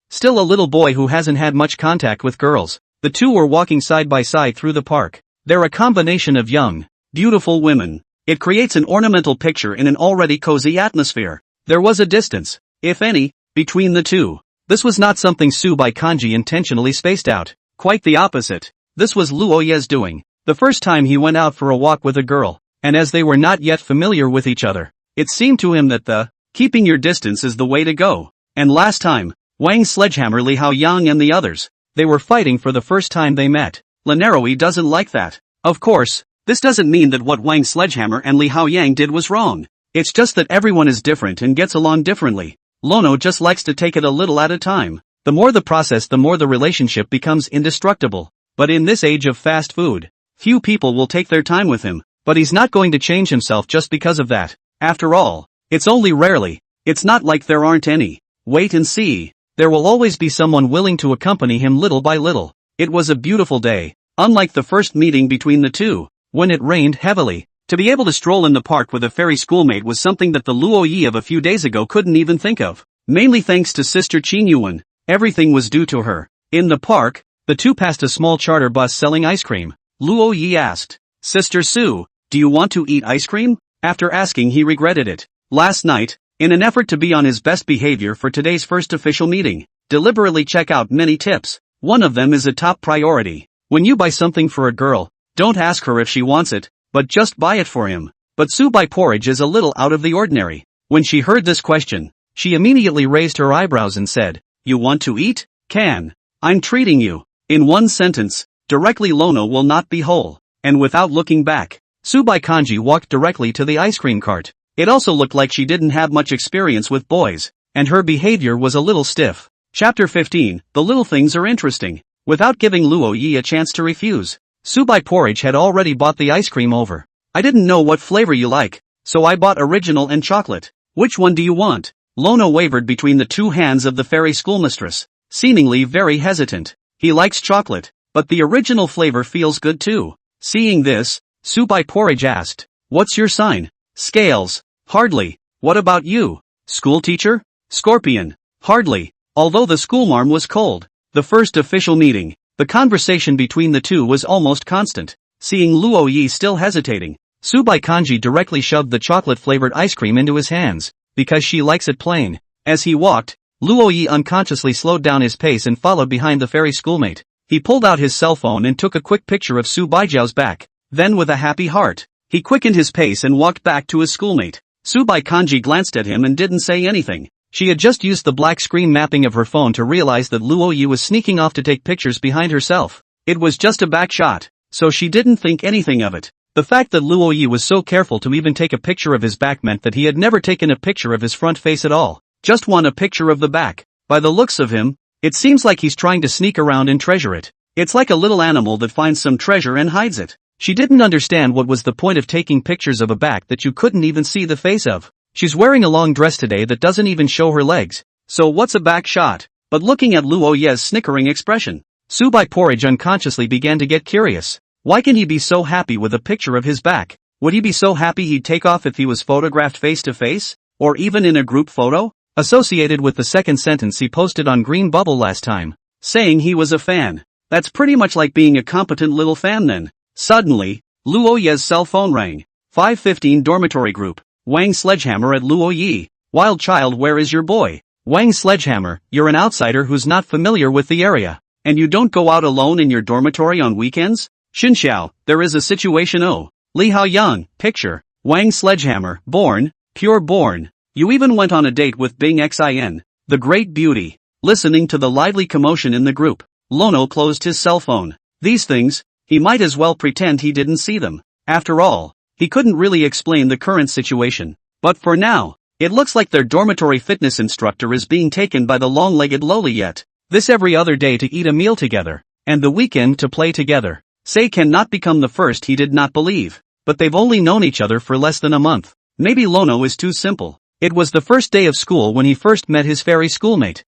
Still a little boy who hasn't had much contact with girls. The two were walking side by side through the park. They're a combination of young, beautiful women. It creates an ornamental picture in an already cozy atmosphere. There was a distance, if any, between the two. This was not something Su Bai Kanji intentionally spaced out. Quite the opposite. This was Luo Yi's doing. The first time he went out for a walk with a girl, and as they were not yet familiar with each other, it seemed to him that keeping your distance is the way to go. And last time, Wang Sledgehammer, Li Hao Yang and the others, they were fighting for the first time they met. Lanaroi doesn't like that. Of course, this doesn't mean that what Wang Sledgehammer and Li Hao Yang did was wrong. It's just that everyone is different and gets along differently. Lono just likes to take it a little at a time. The more the process, the more the relationship becomes indestructible. But in this age of fast food, few people will take their time with him, but he's not going to change himself just because of that. After all, it's only rarely. It's not like there aren't any. Wait and see. There will always be someone willing to accompany him little by little. It was a beautiful day, unlike the first meeting between the two, when it rained heavily. To be able to stroll in the park with a fairy schoolmate was something that the Luo Yi of a few days ago couldn't even think of. Mainly thanks to Sister Qin Yuan, everything was due to her. In the park, the two passed a small charter bus selling ice cream. Luo Yi asked, "Sister Su, do you want to eat ice cream?" After asking, he regretted it. Last night, in an effort to be on his best behavior for today's first official meeting, deliberately check out many tips. One of them is a top priority. When you buy something for a girl, don't ask her if she wants it, but just buy it for him. But Su Bai Porridge is a little out of the ordinary. When she heard this question, she immediately raised her eyebrows and said, "You want to eat? I'm treating you." In one sentence, directly Lono will not be whole. And without looking back, Subai Kanji walked directly to the ice cream cart. It also looked like she didn't have much experience with boys, and her behavior was a little stiff. Chapter 15, The little things are interesting. Without giving Luo Yi a chance to refuse, Subai Porridge had already bought the ice cream over. I didn't know what flavor you like, so I bought original and chocolate. Which one do you want? Lono wavered between the two hands of the fairy schoolmistress, seemingly very hesitant. He likes chocolate, but the original flavor feels good too. Seeing this, Subai Porridge asked, "What's your sign?" "Scales." "Hardly." "What about you?" "School teacher?" "Scorpion." "Hardly." Although the schoolmarm was cold, the first official meeting, the conversation between the two was almost constant. Seeing Luo Yi still hesitating, Subai Kanji directly shoved the chocolate-flavored ice cream into his hands, because she likes it plain. As he walked, Luo Yi unconsciously slowed down his pace and followed behind the fairy schoolmate. He pulled out his cell phone and took a quick picture of Su Baijiao's back. Then with a happy heart, he quickened his pace and walked back to his schoolmate. Subai Kanji glanced at him and didn't say anything. She had just used the black screen mapping of her phone to realize that Luo Yi was sneaking off to take pictures behind herself. It was just a back shot, so she didn't think anything of it. The fact that Luo Yi was so careful to even take a picture of his back meant that he had never taken a picture of his front face at all. Just a picture of the back. By the looks of him, it seems like he's trying to sneak around and treasure it. It's like a little animal that finds some treasure and hides it. She didn't understand what was the point of taking pictures of a back that you couldn't even see the face of. She's wearing a long dress today that doesn't even show her legs. So what's a back shot? But looking at Luo Yi's snickering expression, Subai Porridge unconsciously began to get curious. Why can he be so happy with a picture of his back? Would he be so happy he'd take off if he was photographed face to face? Or even in a group photo? Associated with the second sentence he posted on Green Bubble last time, saying he was a fan. That's pretty much like being a competent little fan then. Suddenly, Luo Yi's cell phone rang. 515 dormitory group. Wang Sledgehammer at Luo Yi. Wild child, where is your boy? Wang Sledgehammer, you're an outsider who's not familiar with the area. And you don't go out alone in your dormitory on weekends? Xinxiao, there is a situation. Oh. Li Hao Yang, picture. Wang Sledgehammer, born, pure born. You even went on a date with Bing Xin, the great beauty. Listening to the lively commotion in the group, Lono closed his cell phone. These things, he might as well pretend he didn't see them. After all, he couldn't really explain the current situation. But for now, it looks like their dormitory fitness instructor is being taken by the long-legged loli yet. This every other day to eat a meal together, and the weekend to play together. Say cannot become the first, he did not believe. But they've only known each other for less than a month. Maybe Lono is too simple. It was the first day of school when he first met his fairy schoolmate.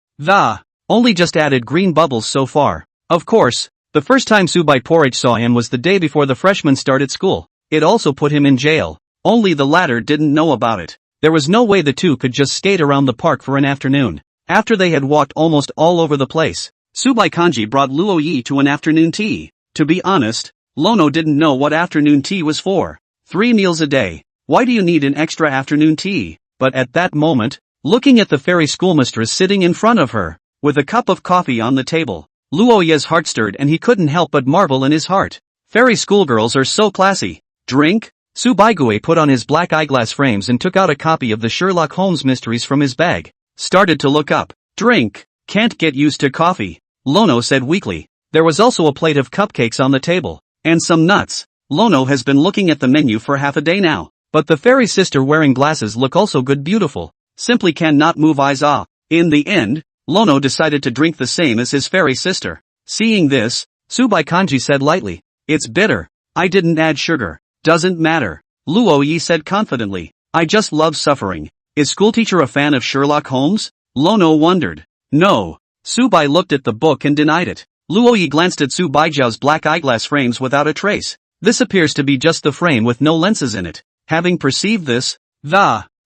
Only just added green bubbles so far. Of course, the first time Subai Porridge saw him was the day before the freshmen started school. It also put him in jail. Only the latter didn't know about it. There was no way the two could just skate around the park for an afternoon. After they had walked almost all over the place, Subai Kanji brought Luo Yi to an afternoon tea. To be honest, Lono didn't know what afternoon tea was for. 3 meals a day. Why do you need an extra afternoon tea? But at that moment, looking at the fairy schoolmistress sitting in front of her, with a cup of coffee on the table, Luo Yi's heart stirred and he couldn't help but marvel in his heart. Fairy schoolgirls are so classy. Drink? Subaigui put on his black eyeglass frames and took out a copy of the Sherlock Holmes mysteries from his bag. Started to look up. Drink. Can't get used to coffee, Lono said weakly. There was also a plate of cupcakes on the table. And some nuts. Lono has been looking at the menu for half a day now. But the fairy sister wearing glasses look also good beautiful. Simply cannot move eyes off. In the end, Lono decided to drink the same as his fairy sister. Seeing this, Subai Kanji said lightly, "It's bitter. I didn't add sugar." "Doesn't matter," Luo Yi said confidently. "I just love suffering." Is schoolteacher a fan of Sherlock Holmes? Lono wondered. No. Subai looked at the book and denied it. Luo Yi glanced at Su Baijiao's black eyeglass frames without a trace. This appears to be just the frame with no lenses in it. Having perceived this,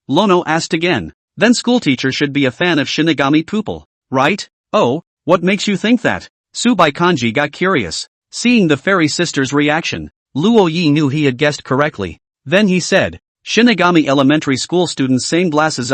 Lono asked again. Then schoolteacher should be a fan of Shinigami Pupil, right? Oh, what makes you think that? Subai Kanji got curious. Seeing the fairy sister's reaction, Luo Yi knew he had guessed correctly. Then he said, Shinigami elementary school students same glasses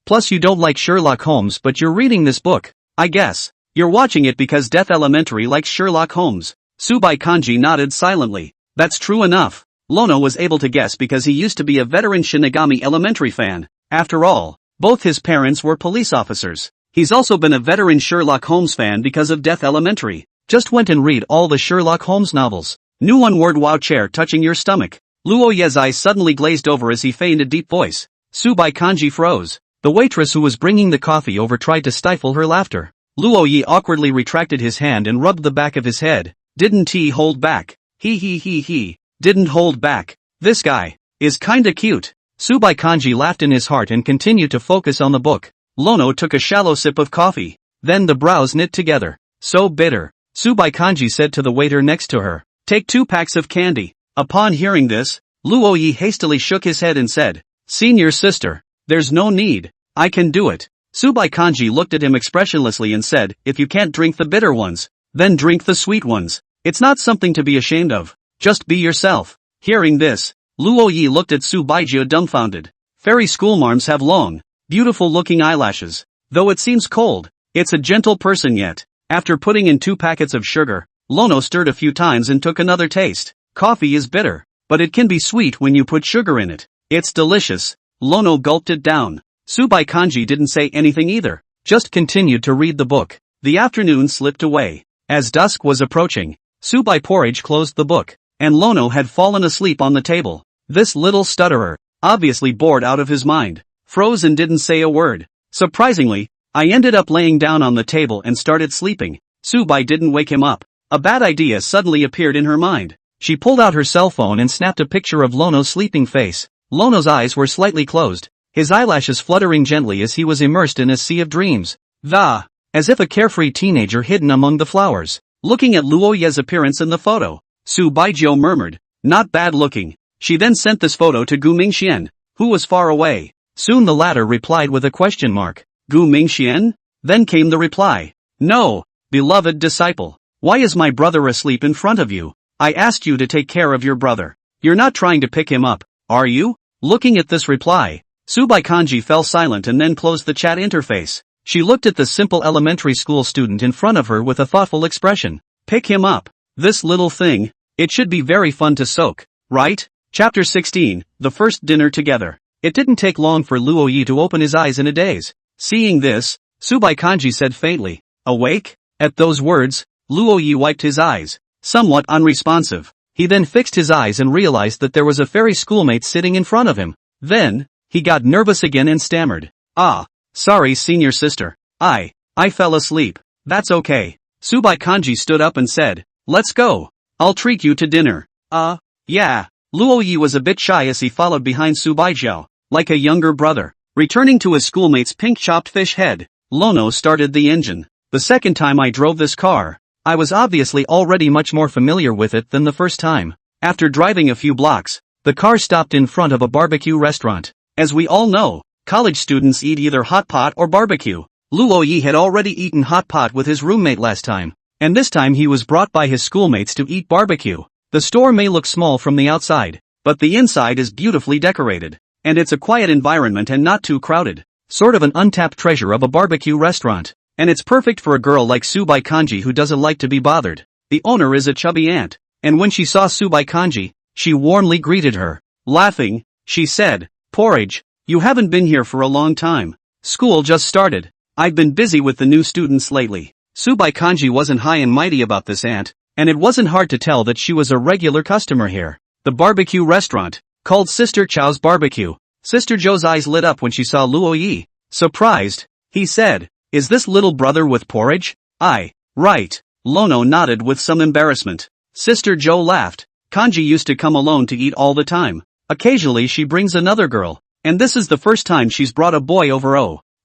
plus you don't like Sherlock Holmes but you're reading this book, I guess. You're watching it because Death Elementary likes Sherlock Holmes. Subai Kanji nodded silently. That's true enough. Lono was able to guess because he used to be a veteran Shinigami Elementary fan. After all, both his parents were police officers. He's also been a veteran Sherlock Holmes fan because of Death Elementary. Just went and read all the Sherlock Holmes novels. New one word wow chair touching your stomach. Luo Ye's eyes suddenly glazed over as he feigned a deep voice. Subai Kanji froze. The waitress who was bringing the coffee over tried to stifle her laughter. Luo Ye awkwardly retracted his hand and rubbed the back of his head. Didn't he hold back? He. Didn't hold back. This guy is kinda cute. Subai Kanji laughed in his heart and continued to focus on the book. Lono took a shallow sip of coffee. Then the brows knit together. So bitter. Subai Kanji said to the waiter next to her. Take 2 packs of candy. Upon hearing this, Luo Ye hastily shook his head and said, Senior sister, there's no need. I can do it. Subai Kanji looked at him expressionlessly and said, if you can't drink the bitter ones, then drink the sweet ones. It's not something to be ashamed of. Just be yourself. Hearing this, Luo Ye looked at Subaijio dumbfounded. Fairy schoolmarms have long, beautiful-looking eyelashes. Though it seems cold, it's a gentle person yet. After putting in 2 packets of sugar, Lono stirred a few times and took another taste. Coffee is bitter, but it can be sweet when you put sugar in it. It's delicious. Lono gulped it down. Subai Kanji didn't say anything either, just continued to read the book. The afternoon slipped away. As dusk was approaching, Subai Porridge closed the book, and Lono had fallen asleep on the table. This little stutterer, obviously bored out of his mind, froze and didn't say a word. Surprisingly, I ended up laying down on the table and started sleeping. Subai didn't wake him up. A bad idea suddenly appeared in her mind. She pulled out her cell phone and snapped a picture of Lono's sleeping face. Lono's eyes were slightly closed, his eyelashes fluttering gently as he was immersed in a sea of dreams. As if a carefree teenager hidden among the flowers. Looking at Luo Ye's appearance in the photo, Subaijio murmured, not bad looking. She then sent this photo to Gu Mingxian, who was far away. Soon the latter replied with a question mark. Gu Mingxian? Then came the reply. No, beloved disciple. Why is my brother asleep in front of you? I asked you to take care of your brother. You're not trying to pick him up, are you? Looking at this reply, Subai Kanji fell silent and then closed the chat interface. She looked at the simple elementary school student in front of her with a thoughtful expression. Pick him up. This little thing. It should be very fun to soak, right? Chapter 16, The First Dinner Together. It didn't take long for Luo Yi to open his eyes in a daze. Seeing this, Subai Kanji said faintly, awake? At those words, Luo Yi wiped his eyes, somewhat unresponsive. He then fixed his eyes and realized that there was a fairy schoolmate sitting in front of him. Then, he got nervous again and stammered. Sorry senior sister. I fell asleep. That's okay. Subai Kanji stood up and said, let's go. I'll treat you to dinner. Yeah. Luo Yi was a bit shy as he followed behind Subaijio, like a younger brother. Returning to his schoolmate's pink chopped fish head, Lono started the engine. The second time I drove this car, I was obviously already much more familiar with it than the first time. After driving a few blocks, the car stopped in front of a barbecue restaurant. As we all know, college students eat either hot pot or barbecue. Luo Yi had already eaten hot pot with his roommate last time, and this time he was brought by his schoolmates to eat barbecue. The store may look small from the outside, but the inside is beautifully decorated, and it's a quiet environment and not too crowded. Sort of an untapped treasure of a barbecue restaurant. And it's perfect for a girl like Subai Kanji who doesn't like to be bothered. The owner is a chubby aunt, and when she saw Subai Kanji, she warmly greeted her. Laughing, she said, Porridge, you haven't been here for a long time. School just started. I've been busy with the new students lately. Subai Kanji wasn't high and mighty about this aunt, and it wasn't hard to tell that she was a regular customer here. The barbecue restaurant, called Sister Chow's Barbecue. Sister Joe's eyes lit up when she saw Luo Yi. Surprised, he said, is this little brother with Porridge? Right. Lono nodded with some embarrassment. Sister Joe laughed. Kanji used to come alone to eat all the time. Occasionally she brings another girl, and this is the first time she's brought a boy over.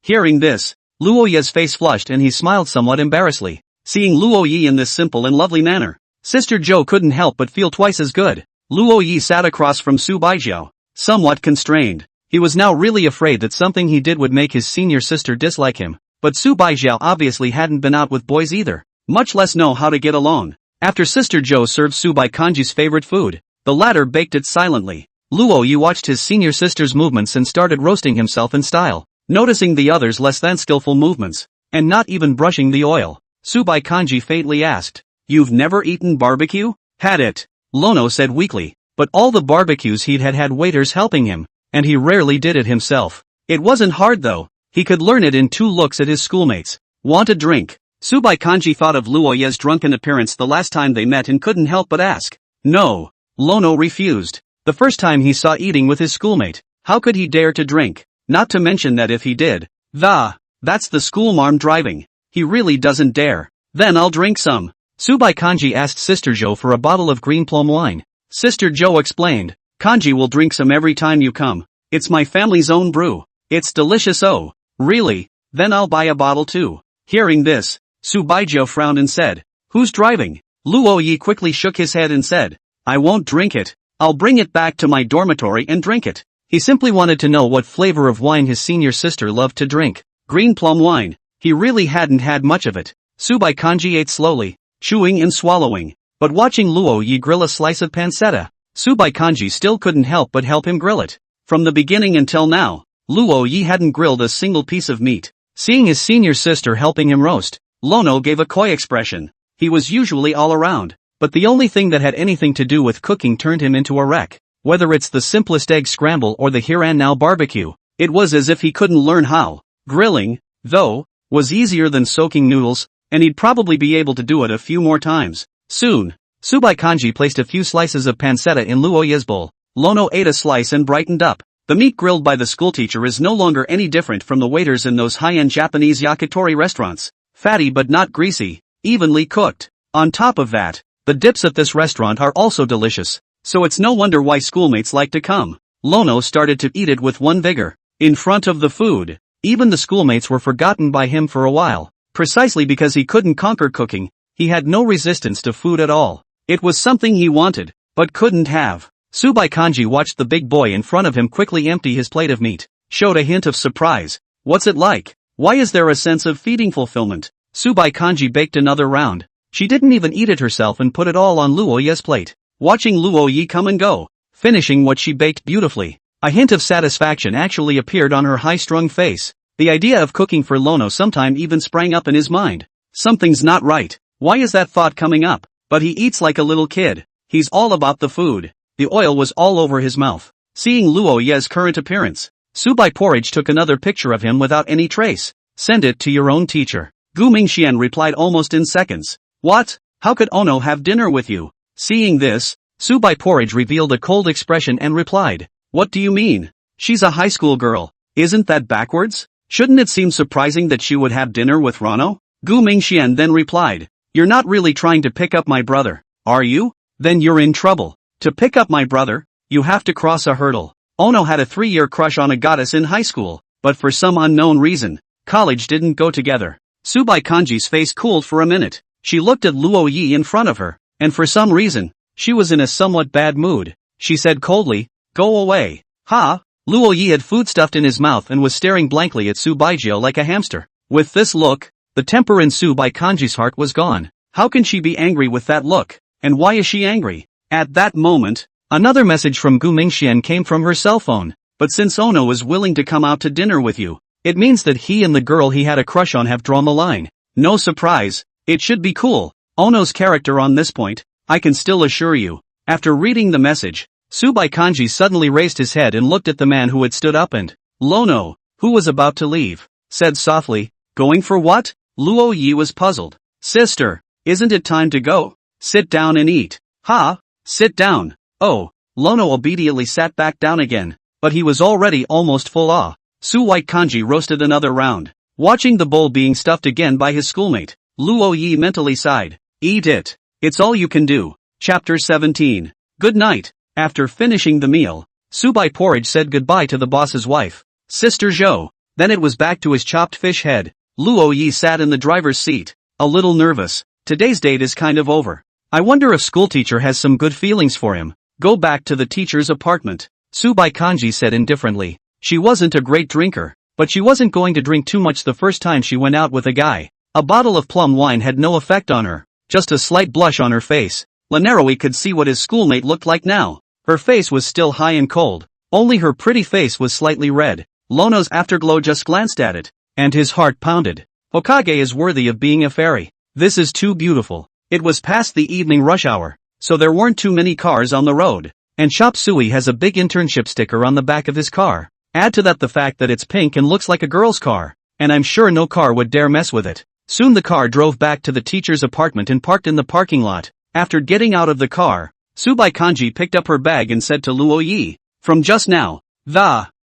Hearing this, Luo Yi's face flushed and he smiled somewhat embarrassedly. Seeing Luo Yi in this simple and lovely manner, Sister Joe couldn't help but feel twice as good. Luo Yi sat across from Subaijio, somewhat constrained. He was now really afraid that something he did would make his senior sister dislike him. But Subaijio obviously hadn't been out with boys either, much less know how to get along. After Sister Joe served Subai Kanji's favorite food, the latter baked it silently. Luo Yi watched his senior sister's movements and started roasting himself in style, noticing the other's less than skillful movements, and not even brushing the oil. Subai Kanji faintly asked, You've never eaten barbecue? Had it, Lono said weakly, but all the barbecues he'd had waiters helping him, and he rarely did it himself. It wasn't hard though. He could learn it in 2 looks at his schoolmates. Want a drink? Subai Kanji thought of Luoye's drunken appearance the last time they met and couldn't help but ask. No. Lono refused. The first time he saw eating with his schoolmate. How could he dare to drink? Not to mention that if he did, that's the schoolmarm driving. He really doesn't dare. Then I'll drink some. Subai Kanji asked Sister Jo for a bottle of green plum wine. Sister Jo explained. Kanji will drink some every time you come. It's my family's own brew. It's delicious. Oh, really? Then I'll buy a bottle too. Hearing this, Subaijo frowned and said, Who's driving? Luoyi quickly shook his head and said, I won't drink it. I'll bring it back to my dormitory and drink it. He simply wanted to know what flavor of wine his senior sister loved to drink. Green plum wine. He really hadn't had much of it. Subai Kanji ate slowly, chewing and swallowing. But watching Luoyi grill a slice of pancetta, Subai Kanji still couldn't help but help him grill it. From the beginning until now, Luoyi hadn't grilled a single piece of meat. Seeing his senior sister helping him roast, Lono gave a coy expression. He was usually all around, but the only thing that had anything to do with cooking turned him into a wreck. Whether it's the simplest egg scramble or the here and now barbecue, it was as if he couldn't learn how. Grilling, though, was easier than soaking noodles, and he'd probably be able to do it a few more times. Soon, Subai Kanji placed a few slices of pancetta in Luoye's bowl. Lono ate a slice and brightened up. The meat grilled by the schoolteacher is no longer any different from the waiters in those high-end Japanese yakitori restaurants. Fatty but not greasy, evenly cooked. On top of that, the dips at this restaurant are also delicious, so it's no wonder why schoolmates like to come. Lono started to eat it with one vigor. In front of the food, even the schoolmates were forgotten by him for a while. Precisely because he couldn't conquer cooking, he had no resistance to food at all. It was something he wanted, but couldn't have. Subai Kanji watched the big boy in front of him quickly empty his plate of meat, showed a hint of surprise. What's it like? Why is there a sense of feeding fulfillment? Subai Kanji baked another round. She didn't even eat it herself and put it all on Luoye's plate. Watching Luoyi come and go, finishing what she baked beautifully, a hint of satisfaction actually appeared on her high-strung face. The idea of cooking for Lono sometime even sprang up in his mind. Something's not right. Why is that thought coming up? But he eats like a little kid. He's all about the food. The oil was all over his mouth. Seeing Luoye's current appearance, Subai Porridge took another picture of him without any trace. Send it to your own teacher. Gu Mingxian replied almost in seconds. What? How could Ono have dinner with you? Seeing this, Subai Porridge revealed a cold expression and replied. What do you mean? She's a high school girl. Isn't that backwards? Shouldn't it seem surprising that she would have dinner with Rano? Gu Mingxian then replied. You're not really trying to pick up my brother, are you? Then you're in trouble. To pick up my brother, you have to cross a hurdle. Ono had a 3-year crush on a goddess in high school, but for some unknown reason, college didn't go together. Subai Kanji's face cooled for a minute. She looked at Luoyi in front of her, and for some reason, she was in a somewhat bad mood. She said coldly, Go away. Ha! Luoyi had food stuffed in his mouth and was staring blankly at Subaijo like a hamster. With this look, the temper in Subai Kanji's heart was gone. How can she be angry with that look? And why is she angry? At that moment, another message from Gu Mingxian came from her cell phone. But since Ono is willing to come out to dinner with you, it means that he and the girl he had a crush on have drawn the line. No surprise. It should be cool. Ono's character on this point, I can still assure you. After reading the message, Subai Kanji suddenly raised his head and looked at the man who had stood up and, Lono, who was about to leave, said softly, Going for what? Luoyi was puzzled. Sister, isn't it time to go? Sit down and eat. Ha! Sit down. Oh, Lono obediently sat back down again, but he was already almost full. Subai Kanji roasted another round. Watching the bowl being stuffed again by his schoolmate, Luoyi mentally sighed. Eat it. It's all you can do. Chapter 17. Good night. After finishing the meal, Subai Porridge said goodbye to the boss's wife, Sister Jo. Then it was back to his chopped fish head. Luoyi sat in the driver's seat, a little nervous. Today's date is kind of over. I wonder if schoolteacher has some good feelings for him. Go back to the teacher's apartment. Subai Kanji said indifferently. She wasn't a great drinker, but she wasn't going to drink too much the first time she went out with a guy. A bottle of plum wine had no effect on her, just a slight blush on her face. Lanaroi could see what his schoolmate looked like now. Her face was still high and cold, only her pretty face was slightly red. Lono's afterglow just glanced at it, and his heart pounded. Hokage is worthy of being a fairy. This is too beautiful. It was past the evening rush hour, so there weren't too many cars on the road, and Chop Suey has a big internship sticker on the back of his car. Add to that the fact that it's pink and looks like a girl's car, and I'm sure no car would dare mess with it. Soon the car drove back to the teacher's apartment and parked in the parking lot. After getting out of the car, Subai Kanji picked up her bag and said to Luo Yi, "From just now,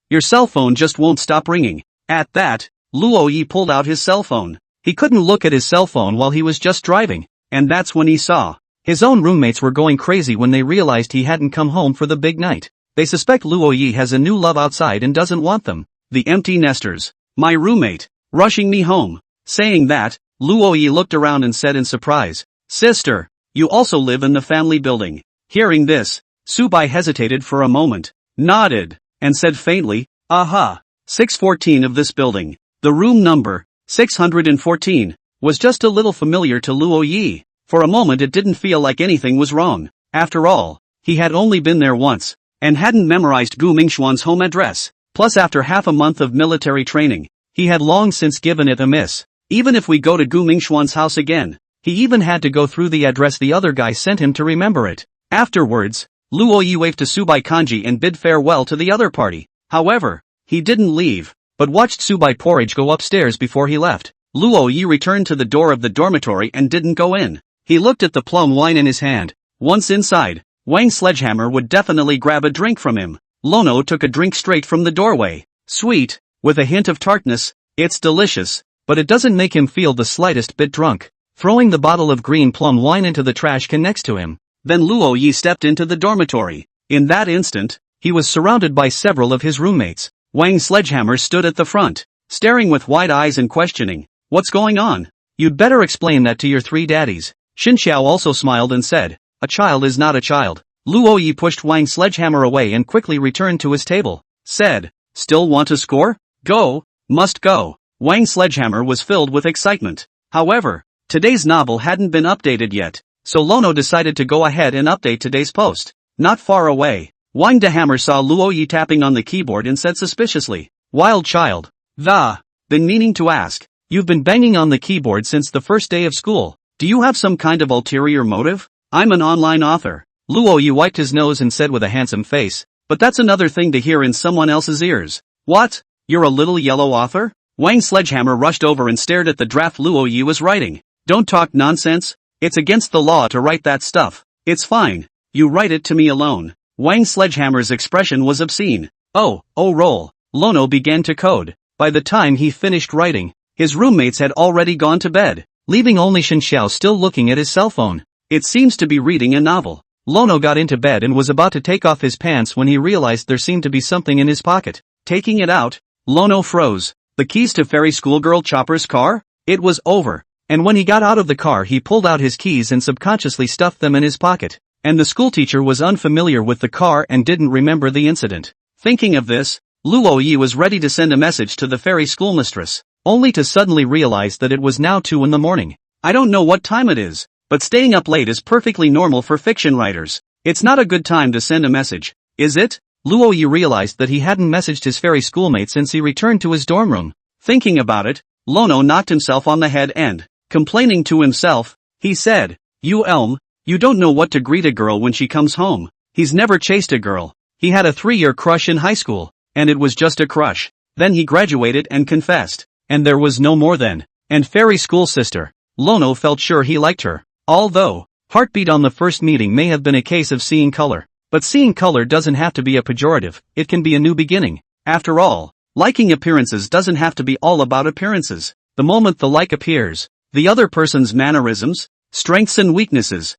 your cell phone just won't stop ringing." At that, Luo Yi pulled out his cell phone. He couldn't look at his cell phone while he was just driving, and that's when he saw. His own roommates were going crazy when they realized he hadn't come home for the big night. They suspect Luo Yi has a new love outside and doesn't want them. The empty nesters. My roommate, rushing me home. Saying that, Luo Yi looked around and said in surprise, "Sister, you also live in the family building." Hearing this, Subai hesitated for a moment, nodded, and said faintly, "Aha, 614 of this building." The room number, 614, was just a little familiar to Luo Yi. For a moment it didn't feel like anything was wrong. After all, he had only been there once, and hadn't memorized Gu Mingxuan's home address. Plus after half a month of military training, he had long since given it a miss. Even if we go to Gu Mingxuan's house again, he even had to go through the address the other guy sent him to remember it. Afterwards, Luo Yi waved to Subai Kanji and bid farewell to the other party. However, he didn't leave, but watched Subai Porridge go upstairs before he left. Luo Yi returned to the door of the dormitory and didn't go in. He looked at the plum wine in his hand. Once inside, Wang Sledgehammer would definitely grab a drink from him. Lono took a drink straight from the doorway. Sweet, with a hint of tartness, it's delicious, but it doesn't make him feel the slightest bit drunk. Throwing the bottle of green plum wine into the trash can next to him, then Luo Yi stepped into the dormitory. In that instant, he was surrounded by several of his roommates. Wang Sledgehammer stood at the front, staring with wide eyes and questioning, "What's going on? You'd better explain that to your three daddies." Xin Xiao also smiled and said, "A child is not a child." Luo Yi pushed Wang Sledgehammer away and quickly returned to his table. Said, "Still want to score? Go, must go." Wang Sledgehammer was filled with excitement. However, today's novel hadn't been updated yet, so Lono decided to go ahead and update today's post. Not far away, Wang the Hammer saw Luo Yi tapping on the keyboard and said suspiciously, "Wild child. Been meaning to ask. You've been banging on the keyboard since the first day of school. Do you have some kind of ulterior motive?" "I'm an online author." Luo Yi wiped his nose and said with a handsome face, "But that's another thing to hear in someone else's ears." "What? You're a little yellow author?" Wang Sledgehammer rushed over and stared at the draft Luo Yi was writing. "Don't talk nonsense. It's against the law to write that stuff." "It's fine. You write it to me alone." Wang Sledgehammer's expression was obscene. Oh, roll. Lono began to code. By the time he finished writing, his roommates had already gone to bed, leaving only Xin Xiao still looking at his cell phone. It seems to be reading a novel. Lono got into bed and was about to take off his pants when he realized there seemed to be something in his pocket. Taking it out, Lono froze. The keys to Fairy Schoolgirl Chopper's car? It was over. And when he got out of the car he pulled out his keys and subconsciously stuffed them in his pocket. And the schoolteacher was unfamiliar with the car and didn't remember the incident. Thinking of this, Luo Yi was ready to send a message to the fairy schoolmistress, only to suddenly realize that it was now 2 in the morning. "I don't know what time it is, but staying up late is perfectly normal for fiction writers. It's not a good time to send a message, is it?" Luo Yi realized that he hadn't messaged his fairy schoolmate since he returned to his dorm room. Thinking about it, Lono knocked himself on the head and, complaining to himself, he said, "You Elm, you don't know what to greet a girl when she comes home." He's never chased a girl. He had a 3-year crush in high school, and it was just a crush. Then he graduated and confessed, and there was no more then. And fairy school sister, Lono felt sure he liked her. Although, heartbeat on the first meeting may have been a case of seeing color. But seeing color doesn't have to be a pejorative, it can be a new beginning. After all, liking appearances doesn't have to be all about appearances. The moment the like appears, the other person's mannerisms, strengths and weaknesses,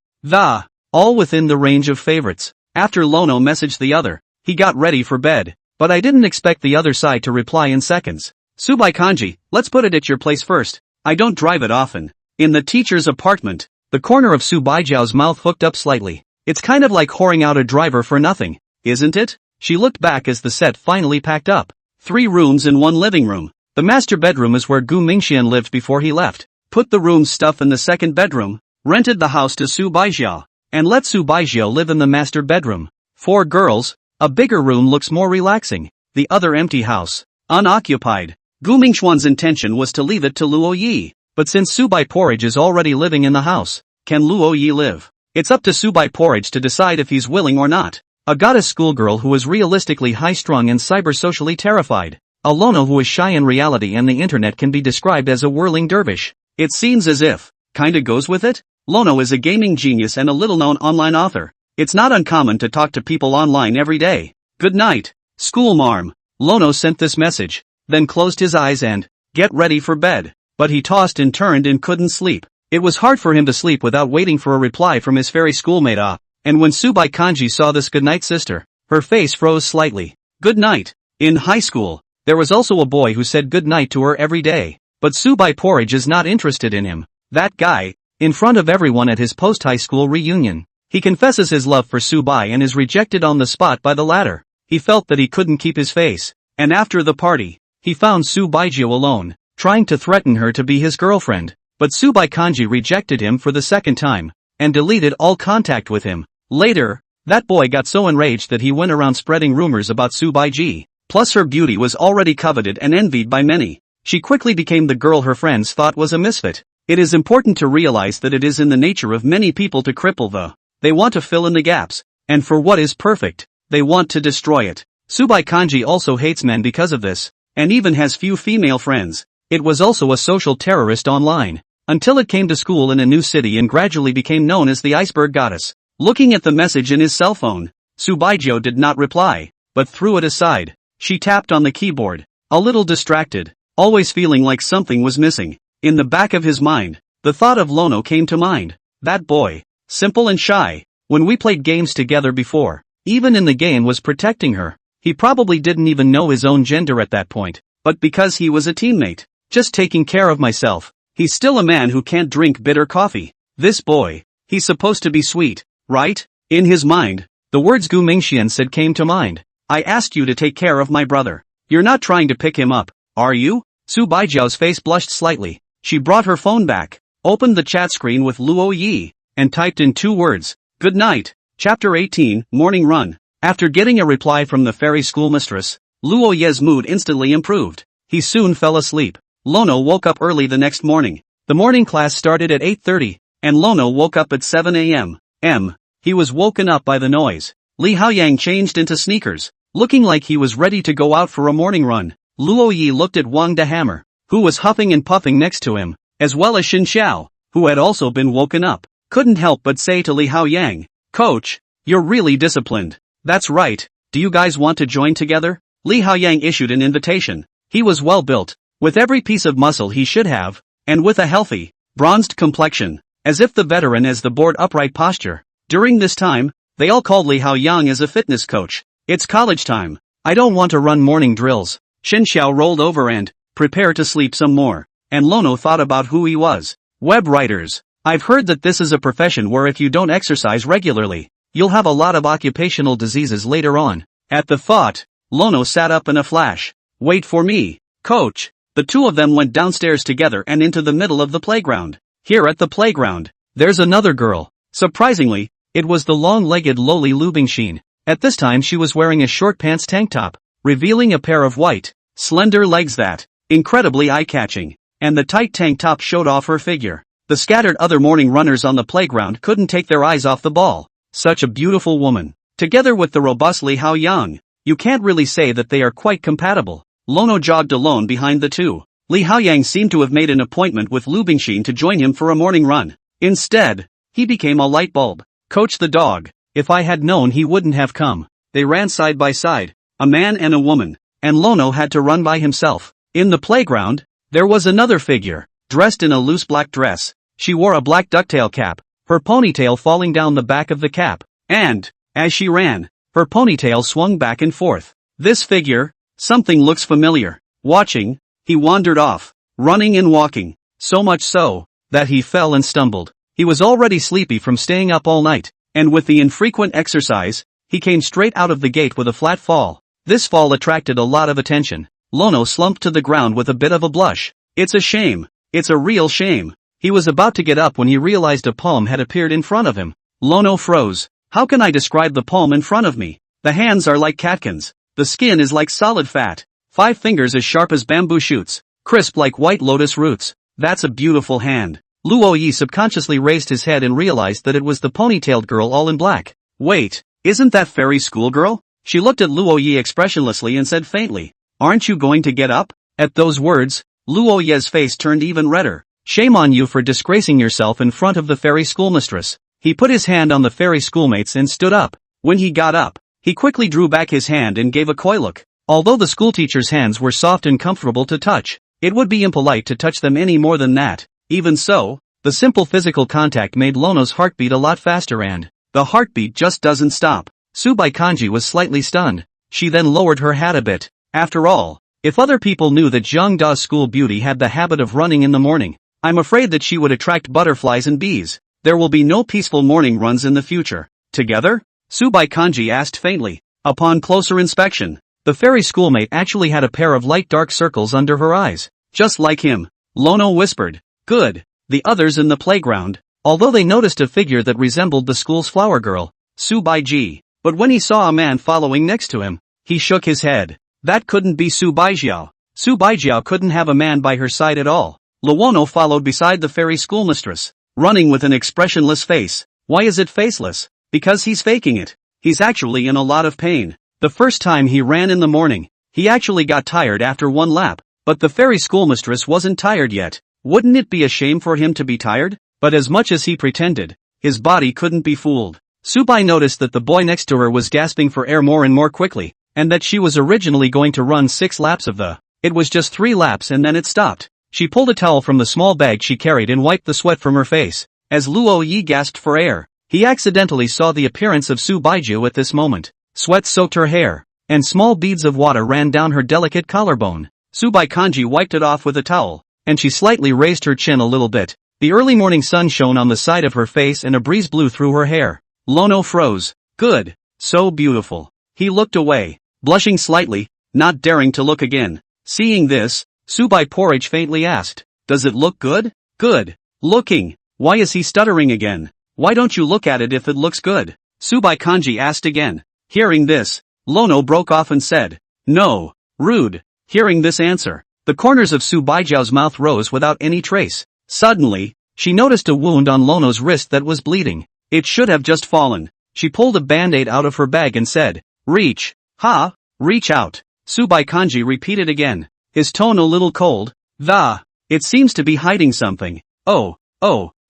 all within the range of favorites. After Lono messaged the other, he got ready for bed, but I didn't expect the other side to reply in seconds. "Subai Kanji, let's put it at your place first. I don't drive it often." In the teacher's apartment, the corner of Subaijiao's mouth hooked up slightly. "It's kind of like whoring out a driver for nothing, isn't it?" She looked back as the set finally packed up. 3 rooms and 1 living room. The master bedroom is where Gu Mingxian lived before he left. Put the room stuff in the second bedroom, rented the house to Subaijiao, and let Subaijiao live in the master bedroom. 4 girls, a bigger room looks more relaxing. The other empty house, unoccupied. Gu Mingxuan's intention was to leave it to Luo Yi, but since Subai Porridge is already living in the house, can Luo Yi live? It's up to Subai Porridge to decide if he's willing or not. A goddess schoolgirl who is realistically high-strung and cyber-socially terrified. A Lono who is shy in reality and the internet can be described as a whirling dervish. It seems as if, kinda goes with it? Lono is a gaming genius and a little-known online author. It's not uncommon to talk to people online every day. Good night, school marm. Lono sent this message, then closed his eyes and, get ready for bed. But he tossed and turned and couldn't sleep. It was hard for him to sleep without waiting for a reply from his fairy schoolmate and when Subai Kanji saw this goodnight sister, her face froze slightly. Good night. In high school, there was also a boy who said good night to her every day. But Subai Porridge is not interested in him. That guy, in front of everyone at his post-high school reunion, he confesses his love for Subai and is rejected on the spot by the latter. He felt that he couldn't keep his face, and after the party, he found Subaijio alone, trying to threaten her to be his girlfriend. But Subai Kanji rejected him for the second time, and deleted all contact with him. Later, that boy got so enraged that he went around spreading rumors about Subaiji. Plus her beauty was already coveted and envied by many. She quickly became the girl her friends thought was a misfit. It is important to realize that it is in the nature of many people to cripple they want to fill in the gaps, and for what is perfect, they want to destroy it. Subai Kanji also hates men because of this, and even has few female friends. It was also a social terrorist online, until it came to school in a new city and gradually became known as the iceberg goddess. Looking at the message in his cell phone, Subaijio did not reply, but threw it aside. She tapped on the keyboard, a little distracted, always feeling like something was missing. In the back of his mind, the thought of Lono came to mind. That boy, simple and shy, when we played games together before, even in the game was protecting her. He probably didn't even know his own gender at that point, but because he was a teammate, just taking care of myself. He's still a man who can't drink bitter coffee. This boy, he's supposed to be sweet, right? In his mind, the words Gu Mingxian said came to mind. I asked you to take care of my brother. You're not trying to pick him up, are you? Subaijiao's face blushed slightly. She brought her phone back, opened the chat screen with Luo Yi, and typed in 2 words. Good night. Chapter 18, Morning Run. After getting a reply from the fairy schoolmistress, Luo Ye's mood instantly improved. He soon fell asleep. Lono woke up early the next morning. The morning class started at 8:30, and Lono woke up at 7 a.m. He was woken up by the noise. Li Haoyang changed into sneakers, looking like he was ready to go out for a morning run. Luo Yi looked at Wang De Hammer, who was huffing and puffing next to him, as well as Xin Xiao, who had also been woken up. Couldn't help but say to Li Haoyang, Coach, you're really disciplined. That's right, do you guys want to join together? Li Haoyang issued an invitation. He was well built, with every piece of muscle he should have, and with a healthy, bronzed complexion, as if the veteran as the board upright posture. During this time, they all called Li Haoyang as a fitness coach. It's college time. I don't want to run morning drills. Xin Xiao rolled over and prepare to sleep some more. And Lono thought about who he was. Web writers. I've heard that this is a profession where if you don't exercise regularly, you'll have a lot of occupational diseases later on. At the thought, Lono sat up in a flash. Wait for me, coach. The two of them went downstairs together and into the middle of the playground. Here at the playground, there's another girl. Surprisingly, it was the long-legged lowly Lu Bingxin. At this time she was wearing a short pants tank top, revealing a pair of white, slender legs that, incredibly eye-catching, and the tight tank top showed off her figure. The scattered other morning runners on the playground couldn't take their eyes off the ball. Such a beautiful woman, together with the robust Li Haoyang. You can't really say that they are quite compatible. Lono jogged alone behind the two. Li Haoyang seemed to have made an appointment with Lu Bingxin to join him for a morning run. Instead, he became a light bulb. Coach the dog. If I had known he wouldn't have come. They ran side by side, a man and a woman, and Lono had to run by himself. In the playground, there was another figure, dressed in a loose black dress. She wore a black ducktail cap, her ponytail falling down the back of the cap, and, as she ran, her ponytail swung back and forth. This figure, something looks familiar. Watching, he wandered off, running and walking, so much so, that he fell and stumbled. He was already sleepy from staying up all night, and with the infrequent exercise, he came straight out of the gate with a flat fall. This fall attracted a lot of attention. Lono slumped to the ground with a bit of a blush. It's a shame. It's a real shame. He was about to get up when he realized a palm had appeared in front of him. Lono froze. How can I describe the palm in front of me? The hands are like catkins. The skin is like solid fat. 5 fingers as sharp as bamboo shoots. Crisp like white lotus roots. That's a beautiful hand. Luo Yi subconsciously raised his head and realized that it was the ponytailed girl all in black. Wait, isn't that fairy schoolgirl? She looked at Luo Yi expressionlessly and said faintly, aren't you going to get up? At those words, Luo Ye's face turned even redder. Shame on you for disgracing yourself in front of the fairy schoolmistress. He put his hand on the fairy schoolmates and stood up. When he got up, he quickly drew back his hand and gave a coy look. Although the schoolteacher's hands were soft and comfortable to touch, it would be impolite to touch them any more than that. Even so, the simple physical contact made Lono's heartbeat a lot faster and the heartbeat just doesn't stop. Subai Kanji was slightly stunned. She then lowered her hat a bit. After all, if other people knew that Zhang Da's school beauty had the habit of running in the morning, I'm afraid that she would attract butterflies and bees. There will be no peaceful morning runs in the future. Together? Subai Kanji asked faintly. Upon closer inspection, the fairy schoolmate actually had a pair of light dark circles under her eyes. Just like him. Lono whispered. Good. The others in the playground, although they noticed a figure that resembled the school's flower girl, Subai-ji. But when he saw a man following next to him, he shook his head. That couldn't be Subai-jiao. Subai-jiao couldn't have a man by her side at all. Luono followed beside the fairy schoolmistress, running with an expressionless face. Why is it faceless? Because he's faking it. He's actually in a lot of pain. The first time he ran in the morning, he actually got tired after one lap, but the fairy schoolmistress wasn't tired yet. Wouldn't it be a shame for him to be tired? But as much as he pretended, his body couldn't be fooled. Subai noticed that the boy next to her was gasping for air more and more quickly, and that she was originally going to run 6 laps of the. It was just 3 laps and then it stopped. She pulled a towel from the small bag she carried and wiped the sweat from her face. As Luo Yi gasped for air, he accidentally saw the appearance of Su Baiju at this moment. Sweat soaked her hair, and small beads of water ran down her delicate collarbone. Subai Kanji wiped it off with a towel, and she slightly raised her chin a little bit. The early morning sun shone on the side of her face and a breeze blew through her hair. Lono froze. Good. So beautiful. He looked away, blushing slightly, not daring to look again. Seeing this, Subai Porridge faintly asked, "Does it look good?" "Good. Looking. Why is he stuttering again? Why don't you look at it if it looks good?" Subai Kanji asked again. Hearing this, Lono broke off and said, "No. Rude." Hearing this answer, the corners of Subaijiao's mouth rose without any trace. Suddenly, she noticed a wound on Lono's wrist that was bleeding. It should have just fallen. She pulled a band-aid out of her bag and said, "Reach. Ha! Reach out." Subai Kanji repeated again, his tone a little cold. It seems to be hiding something. Oh.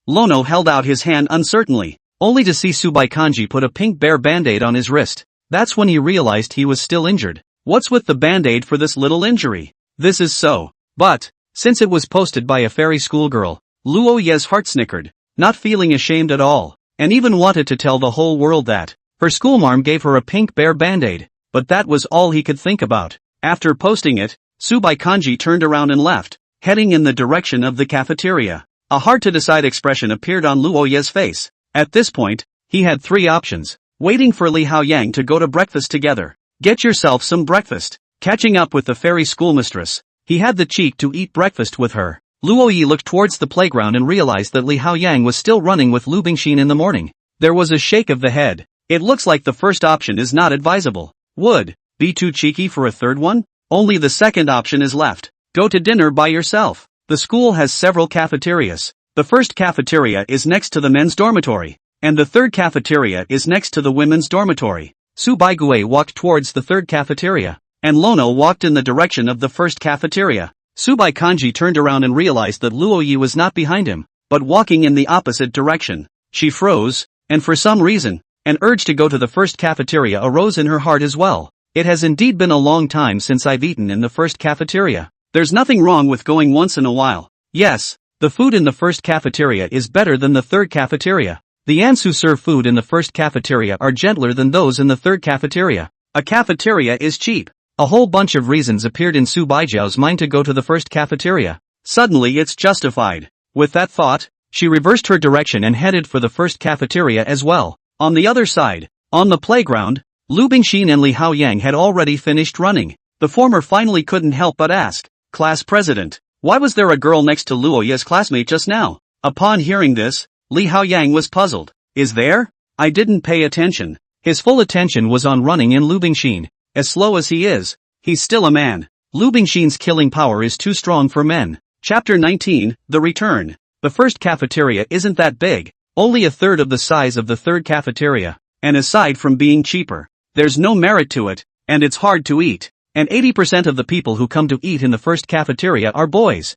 Lono held out his hand uncertainly, only to see Subai Kanji put a pink bear band-aid on his wrist. That's when he realized he was still injured. What's with the band-aid for this little injury? This is so. But, since it was posted by a fairy schoolgirl, Luo Ye's heart snickered, not feeling ashamed at all, and even wanted to tell the whole world that her schoolmarm gave her a pink bear band-aid, but that was all he could think about. After posting it, Subai Kanji turned around and left, heading in the direction of the cafeteria. A hard-to-decide expression appeared on Luo Ye's face. At this point, he had 3 options. Waiting for Li Haoyang to go to breakfast together. Get yourself some breakfast. Catching up with the fairy schoolmistress. He had the cheek to eat breakfast with her. Luo Yi looked towards the playground and realized that Li Haoyang was still running with Lu Bingxin in the morning. There was a shake of the head. It looks like the first option is not advisable. Would be too cheeky for a third one? Only the second option is left. Go to dinner by yourself. The school has several cafeterias. The first cafeteria is next to the men's dormitory, and the third cafeteria is next to the women's dormitory. Su Baigui walked towards the third cafeteria, and Lono walked in the direction of the first cafeteria. Subai Kanji turned around and realized that Luo Yi was not behind him, but walking in the opposite direction. She froze, and for some reason, an urge to go to the first cafeteria arose in her heart as well. It has indeed been a long time since I've eaten in the first cafeteria. There's nothing wrong with going once in a while. Yes, the food in the first cafeteria is better than the third cafeteria. The ants who serve food in the first cafeteria are gentler than those in the third cafeteria. A cafeteria is cheap. A whole bunch of reasons appeared in Su Baijiao's mind to go to the first cafeteria. Suddenly it's justified. With that thought, she reversed her direction and headed for the first cafeteria as well. On the other side, on the playground, Lu Bingxin and Li Haoyang had already finished running. The former finally couldn't help but ask, "Class president, why was there a girl next to Luo Ye's classmate just now?" Upon hearing this, Li Haoyang was puzzled. "Is there? I didn't pay attention." His full attention was on running in Lu Bingxin. As slow as he is, he's still a man. Lu Bingxin's killing power is too strong for men. Chapter 19, The Return. The first cafeteria isn't that big, only a third of the size of the third cafeteria, and aside from being cheaper, there's no merit to it, and it's hard to eat. And 80% of the people who come to eat in the first cafeteria are boys.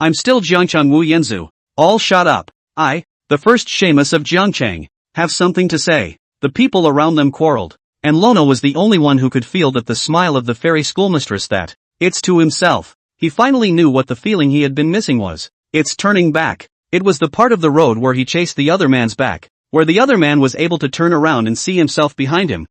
I'm still Jiangchang Wu Yanzu. All shut up. I, the first shamus of Jiangchang, have something to say. The people around them quarreled. And Lono was the only one who could feel that the smile of the fairy schoolmistress that, it's to himself. He finally knew what the feeling he had been missing was. It's turning back. It was the part of the road where he chased the other man's back, where the other man was able to turn around and see himself behind him.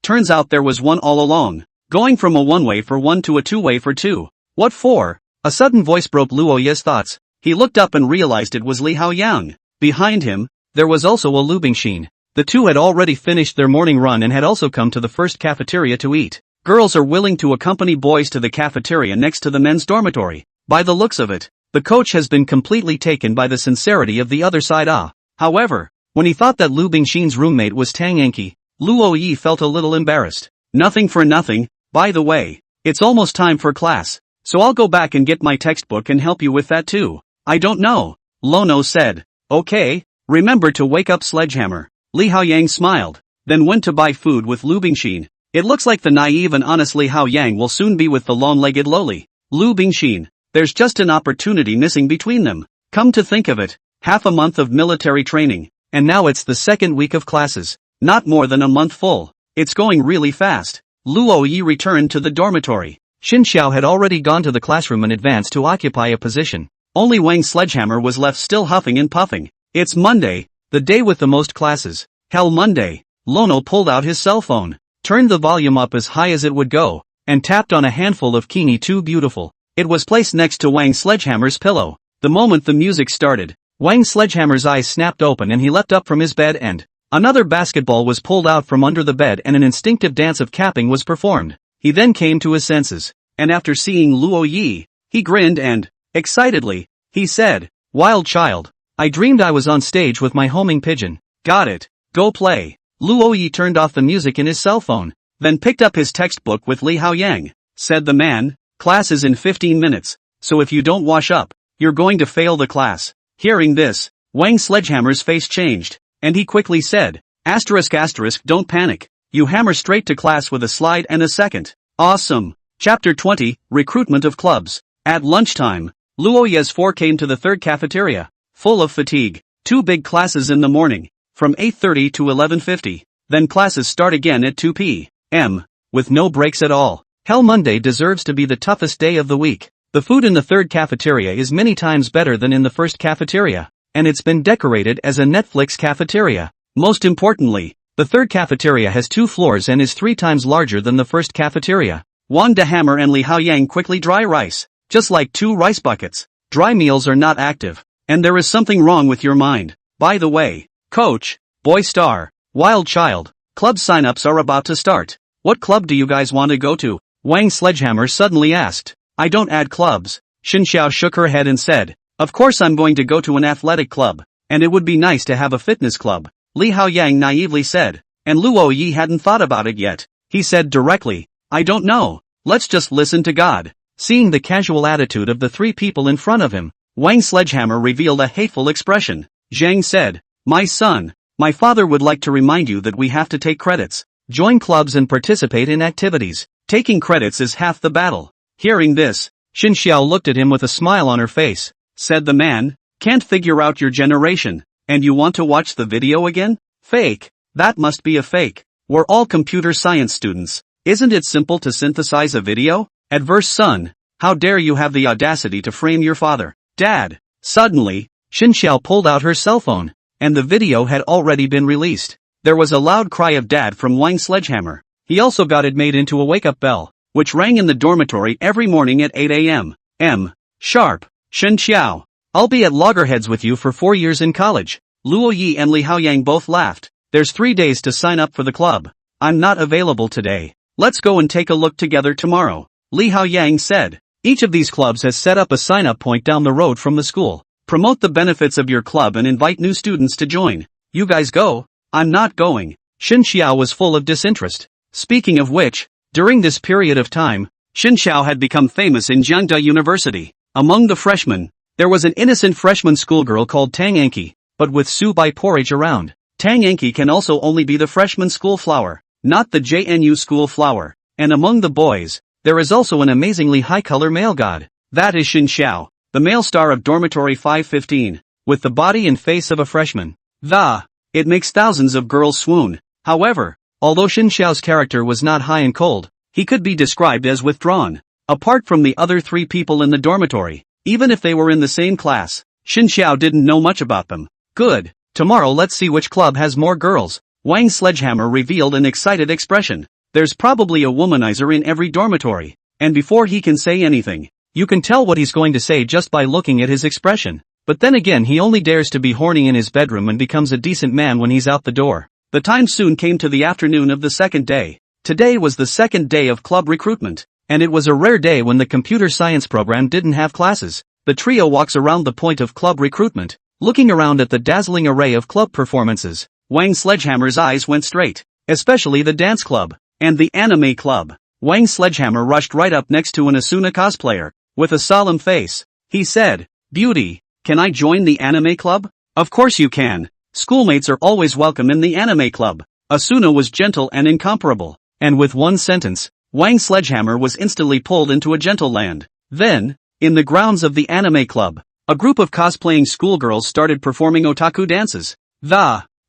Turns out there was one all along. Going from a one-way for one to a two-way for two. What for? A sudden voice broke Luo Yi's thoughts. He looked up and realized it was Li Haoyang. Behind him, there was also a Lu Bingxin. The two had already finished their morning run and had also come to the first cafeteria to eat. Girls are willing to accompany boys to the cafeteria next to the men's dormitory. By the looks of it, the coach has been completely taken by the sincerity of the other side. However, when he thought that Lu Bingxin's roommate was Tang Enki, Luo Yi felt a little embarrassed. Nothing for nothing, by the way. It's almost time for class, so I'll go back and get my textbook and help you with that too. I don't know, Lono said. Okay, remember to wake up Sledgehammer. Li Haoyang smiled, then went to buy food with Lu Bingxin. It looks like the naive and honest Li Haoyang will soon be with the long-legged lowly Lu Bingxin. There's just an opportunity missing between them. Come to think of it, half a month of military training, and now it's the second week of classes. Not more than a month full. It's going really fast. Luo Yi returned to the dormitory. Xin Xiao had already gone to the classroom in advance to occupy a position. Only Wang Sledgehammer was left still huffing and puffing. It's Monday, the day with the most classes. Hell Monday. Lono pulled out his cell phone, turned the volume up as high as it would go, and tapped on a handful of Kini Too Beautiful. It was placed next to Wang Sledgehammer's pillow. The moment the music started, Wang Sledgehammer's eyes snapped open and he leapt up from his bed and another basketball was pulled out from under the bed and an instinctive dance of capping was performed. He then came to his senses, and after seeing Luo Yi, he grinned and, excitedly, he said, "Wild child, I dreamed I was on stage with my homing pigeon." Got it, go play. Luo Yi turned off the music in his cell phone, then picked up his textbook with Li Haoyang. Said the man, "Class is in 15 minutes, so if you don't wash up, you're going to fail the class." Hearing this, Wang Sledgehammer's face changed, and he quickly said, "Asterisk asterisk, don't panic. You hammer straight to class with a slide and a second." Awesome. Chapter 20, Recruitment of Clubs. At lunchtime, Luo Yi's 4 came to the third cafeteria, full of fatigue. 2 big classes in the morning, from 8:30 to 11:50. Then classes start again at 2 p.m., with no breaks at all. Hell Monday deserves to be the toughest day of the week. The food in the third cafeteria is many times better than in the first cafeteria, and it's been decorated as a Netflix cafeteria. Most importantly, the third cafeteria has 2 floors and is 3 times larger than the first cafeteria. Wang De Hammer and Li Haoyang quickly dry rice, just like 2 rice buckets. Dry meals are not active, and there is something wrong with your mind. By the way, coach, boy star, wild child, club sign-ups are about to start. What club do you guys want to go to? Wang Sledgehammer suddenly asked. I don't add clubs. Xin Xiao shook her head and said, of course I'm going to go to an athletic club, and it would be nice to have a fitness club. Li Haoyang naively said, and Luo Yi hadn't thought about it yet. He said directly, I don't know, let's just listen to God. Seeing the casual attitude of the 3 people in front of him, Wang Sledgehammer revealed a hateful expression. Zhang said, my son, my father would like to remind you that we have to take credits, join clubs and participate in activities. Taking credits is half the battle. Hearing this, Xin Xiao looked at him with a smile on her face. Said the man, can't figure out your generation, and you want to watch the video again? Fake. That must be a fake. We're all computer science students. Isn't it simple to synthesize a video? Adverse son, how dare you have the audacity to frame your father? Dad. Suddenly, Xin Xiao pulled out her cell phone, and the video had already been released. There was a loud cry of dad from Wang Sledgehammer. He also got it made into a wake-up bell, which rang in the dormitory every morning at 8 a.m. Sharp. Xin Xiao, I'll be at loggerheads with you for 4 years in college. Luo Yi and Li Haoyang both laughed. There's 3 days to sign up for the club. I'm not available today. Let's go and take a look together tomorrow. Li Haoyang said. Each of these clubs has set up a sign-up point down the road from the school. Promote the benefits of your club and invite new students to join. You guys go? I'm not going. Xin Xiao was full of disinterest. Speaking of which, during this period of time, Xin Xiao had become famous in Jiangda University. Among the freshmen, there was an innocent freshman schoolgirl called Tang Enki, but with Subai porridge around. Tang Enki can also only be the freshman school flower, not the JNU school flower. And among the boys, there is also an amazingly high-color male god. That is Xin Xiao, the male star of dormitory 515, with the body and face of a freshman. It makes thousands of girls swoon. However, although Xin Xiao's character was not high and cold, he could be described as withdrawn. Apart from the other 3 people in the dormitory, even if they were in the same class, Xin Xiao didn't know much about them. Good. Tomorrow let's see which club has more girls. Wang Sledgehammer revealed an excited expression. There's probably a womanizer in every dormitory. And before he can say anything, You can tell what he's going to say just by looking at his expression. But then again, he only dares to be horny in his bedroom and becomes a decent man when he's out the door. The time soon came to the afternoon of the second day. Today was the second day of club recruitment, and it was a rare day when the computer science program didn't have classes. The trio walks around the point of club recruitment, looking around at the dazzling array of club performances. Wang Sledgehammer's eyes went straight, especially the dance club, and the anime club. Wang Sledgehammer rushed right up next to an Asuna cosplayer. With a solemn face, he said, "Beauty, can I join the anime club?" "Of course you can. Schoolmates are always welcome in the anime club." Asuna was gentle and incomparable, and with one sentence, Wang Sledgehammer was instantly pulled into a gentle land. Then, in the grounds of the anime club, a group of cosplaying schoolgirls started performing otaku dances.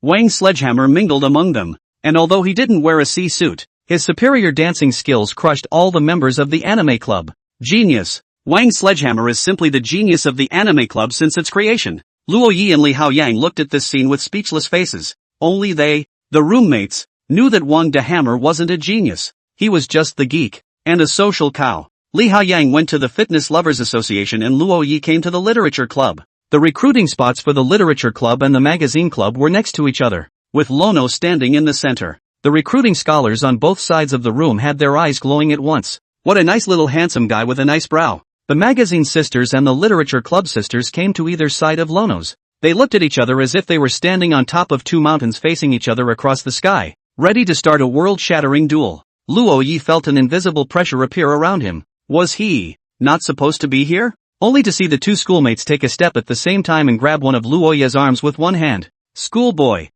Wang Sledgehammer mingled among them, and although he didn't wear a C-suit, his superior dancing skills crushed all the members of the anime club. Genius! Wang Sledgehammer is simply the genius of the anime club since its creation. Luo Yi and Li Haoyang looked at this scene with speechless faces. Only they, the roommates, knew that Wang de Hammer wasn't a genius. He was just the geek, and a social cow. Li Haoyang went to the Fitness Lovers Association and Luo Yi came to the Literature Club. The recruiting spots for the Literature Club and the Magazine Club were next to each other, with Lono standing in the center. The recruiting scholars on both sides of the room had their eyes glowing at once. What a nice little handsome guy with a nice brow. The Magazine Sisters and the Literature Club Sisters came to either side of Lono's. They looked at each other as if they were standing on top of two mountains facing each other across the sky, ready to start a world-shattering duel. Luo Yi felt an invisible pressure appear around him. Was he not supposed to be here? Only to see the two schoolmates take a step at the same time and grab one of Luo Yi's arms with one hand. Schoolboy,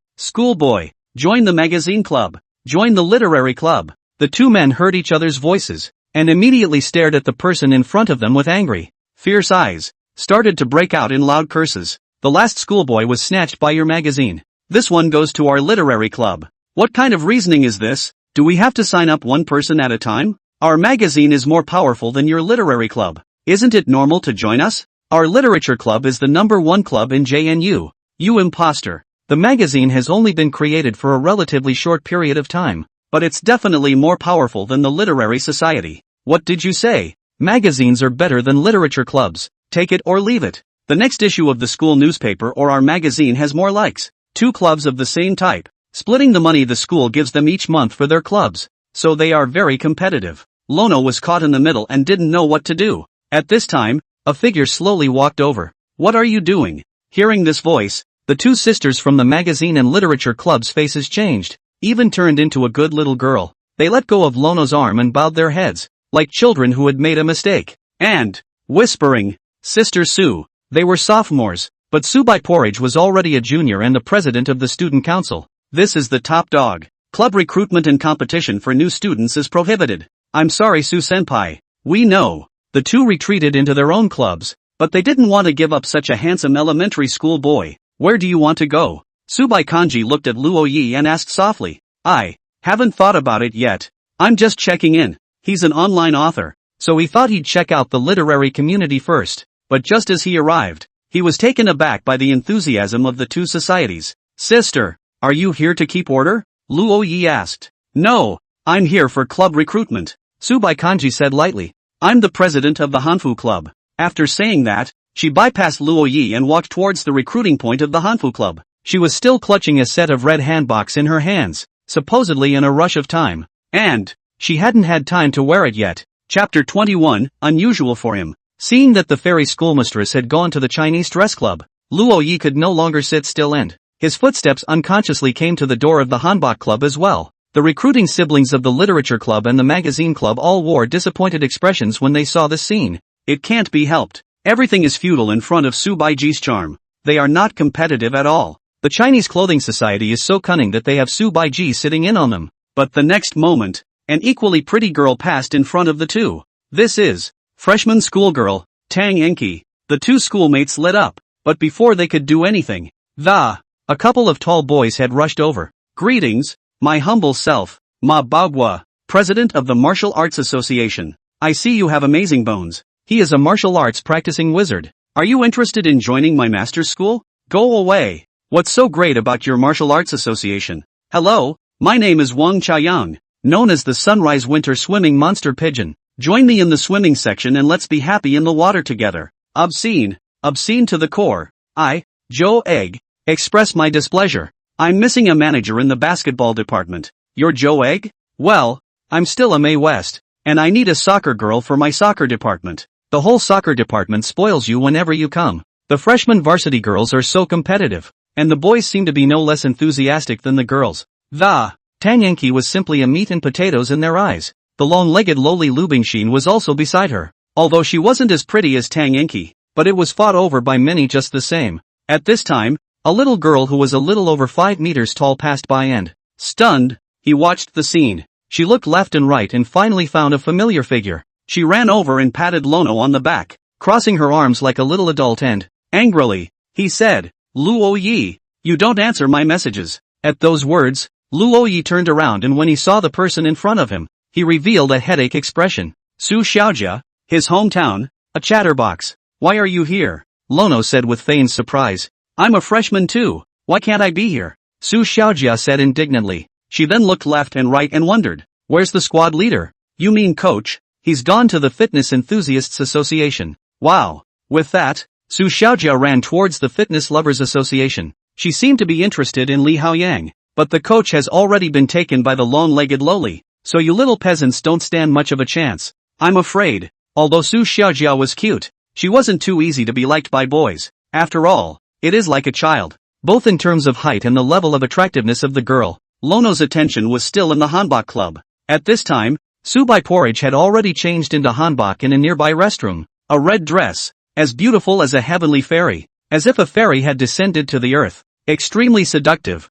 join the Magazine Club, join the Literary Club. The two men heard each other's voices, and immediately stared at the person in front of them with angry, fierce eyes, started to break out in loud curses. The last schoolboy was snatched by your magazine. This one goes to our Literary Club. What kind of reasoning is this? Do we have to sign up one person at a time? Our magazine is more powerful than your Literary Club. Isn't it normal to join us? Our Literature Club is the #1 club in JNU. You imposter. The magazine has only been created for a relatively short period of time, but it's definitely more powerful than the Literary Society. What did you say? Magazines are better than literature clubs. Take it or leave it. The next issue of the school newspaper or our magazine has more likes. Two clubs of the same type, splitting the money the school gives them each month for their clubs. So they are very competitive. Lono was caught in the middle and didn't know what to do. At this time, a figure slowly walked over. What are you doing? Hearing this voice, the two sisters from the magazine and literature club's faces changed, even turned into a good little girl. They let go of Lono's arm and bowed their heads, like children who had made a mistake. And, whispering, Sister Sue. They were sophomores, but Subai Porridge was already a junior and the president of the student council. This is the top dog. Club recruitment and competition for new students is prohibited. I'm sorry Su-senpai. We know. The two retreated into their own clubs, but they didn't want to give up such a handsome elementary school boy. Where do you want to go? Subai Kanji looked at Luo Yi and asked softly. I haven't thought about it yet. I'm just checking in. He's an online author, so he thought he'd check out the literary community first. But just as he arrived, he was taken aback by the enthusiasm of the two societies. Sister, are you here to keep order? Luo Yi asked. No, I'm here for club recruitment, Subai Kanji said lightly. I'm the president of the Hanfu Club. After saying that, she bypassed Luo Yi and walked towards the recruiting point of the Hanfu Club. She was still clutching a set of red handboks in her hands, supposedly in a rush of time. And she hadn't had time to wear it yet. Chapter 21, unusual for him. Seeing that the fairy schoolmistress had gone to the Chinese dress club, Luo Yi could no longer sit still and his footsteps unconsciously came to the door of the Hanbok Club as well. The recruiting siblings of the Literature Club and the Magazine Club all wore disappointed expressions when they saw this scene. It can't be helped. Everything is futile in front of Su Baiji's charm. They are not competitive at all. The Chinese Clothing Society is so cunning that they have Su Baiji sitting in on them. But the next moment, an equally pretty girl passed in front of the two. This is freshman schoolgirl, Tang Enki. The two schoolmates lit up, but before they could do anything, a couple of tall boys had rushed over. Greetings, my humble self, Ma Bagua, president of the Martial Arts Association. I see you have amazing bones. He is a martial arts practicing wizard. Are you interested in joining my master's school? Go away. What's so great about your martial arts association? Hello, my name is Wang Chaiyang, known as the Sunrise Winter Swimming Monster Pigeon. Join me in the swimming section and let's be happy in the water together. Obscene. Obscene to the core. I, Joe Egg, express my displeasure. I'm missing a manager in the basketball department. You're Joe Egg? Well, I'm still a Mae West, and I need a soccer girl for my soccer department. The whole soccer department spoils you whenever you come. The freshman varsity girls are so competitive, and the boys seem to be no less enthusiastic than the girls. Tang Enki was simply a meat and potatoes in their eyes. The long-legged lowly Lu Bingxin was also beside her, although she wasn't as pretty as Tang Enki, but it was fought over by many just the same. At this time, a little girl who was a little over 5 meters tall passed by and, stunned, he watched the scene. She looked left and right and finally found a familiar figure. She ran over and patted Lono on the back, crossing her arms like a little adult and, angrily, he said, Luo Yi, you don't answer my messages. At those words, Luo Yi turned around and when he saw the person in front of him, he revealed a headache expression. Su Xiaojia, his hometown, a chatterbox. Why are you here? Lono said with feigned surprise. I'm a freshman too, why can't I be here? Su Xiaojia said indignantly. She then looked left and right and wondered, where's the squad leader? You mean coach? He's gone to the Fitness Enthusiasts Association. Wow. With that, Su Xiaojia ran towards the Fitness Lovers Association. She seemed to be interested in Li Haoyang, but the coach has already been taken by the long-legged lowly. So you little peasants don't stand much of a chance. I'm afraid. Although Su Xiaojia was cute, she wasn't too easy to be liked by boys. After all, it is like a child. Both in terms of height and the level of attractiveness of the girl, Lono's attention was still in the hanbok club. At this time, Subai Porridge had already changed into hanbok in a nearby restroom. A red dress, as beautiful as a heavenly fairy, as if a fairy had descended to the earth. Extremely seductive.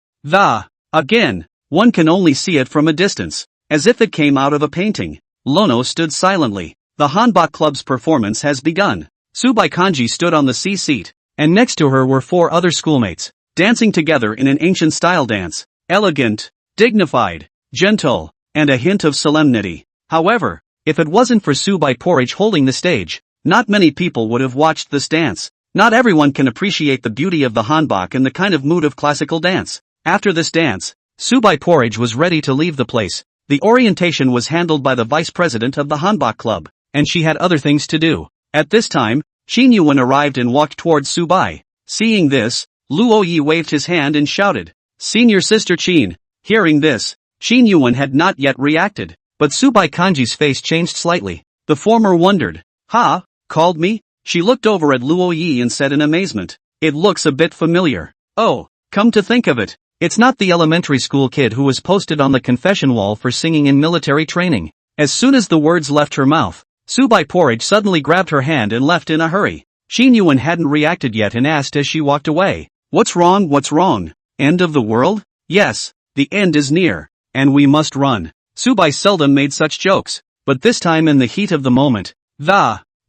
Again, one can only see it from a distance. As if it came out of a painting. Lono stood silently. The hanbok club's performance has begun. Subai Kanji stood on the C-seat, and next to her were 4 other schoolmates, dancing together in an ancient style dance. Elegant, dignified, gentle, and a hint of solemnity. However, if it wasn't for Subai Porridge holding the stage, not many people would have watched this dance. Not everyone can appreciate the beauty of the hanbok and the kind of mood of classical dance. After this dance, Subai Porridge was ready to leave the place. The orientation was handled by the vice president of the hanbok club, and she had other things to do. At this time, Qin Yuan arrived and walked towards Subai. Seeing this, Luo Yi waved his hand and shouted, Senior Sister Qin. Hearing this, Qin Yuan had not yet reacted, but Subai Kanji's face changed slightly. The former wondered, called me? She looked over at Luo Yi and said in amazement, it looks a bit familiar. Oh, come to think of it. It's not the elementary school kid who was posted on the confession wall for singing in military training. As soon as the words left her mouth, Subai Porridge suddenly grabbed her hand and left in a hurry. Qin Yuan hadn't reacted yet and asked as she walked away. What's wrong? What's wrong? End of the world? Yes, the end is near, and we must run. Subai seldom made such jokes, but this time in the heat of the moment,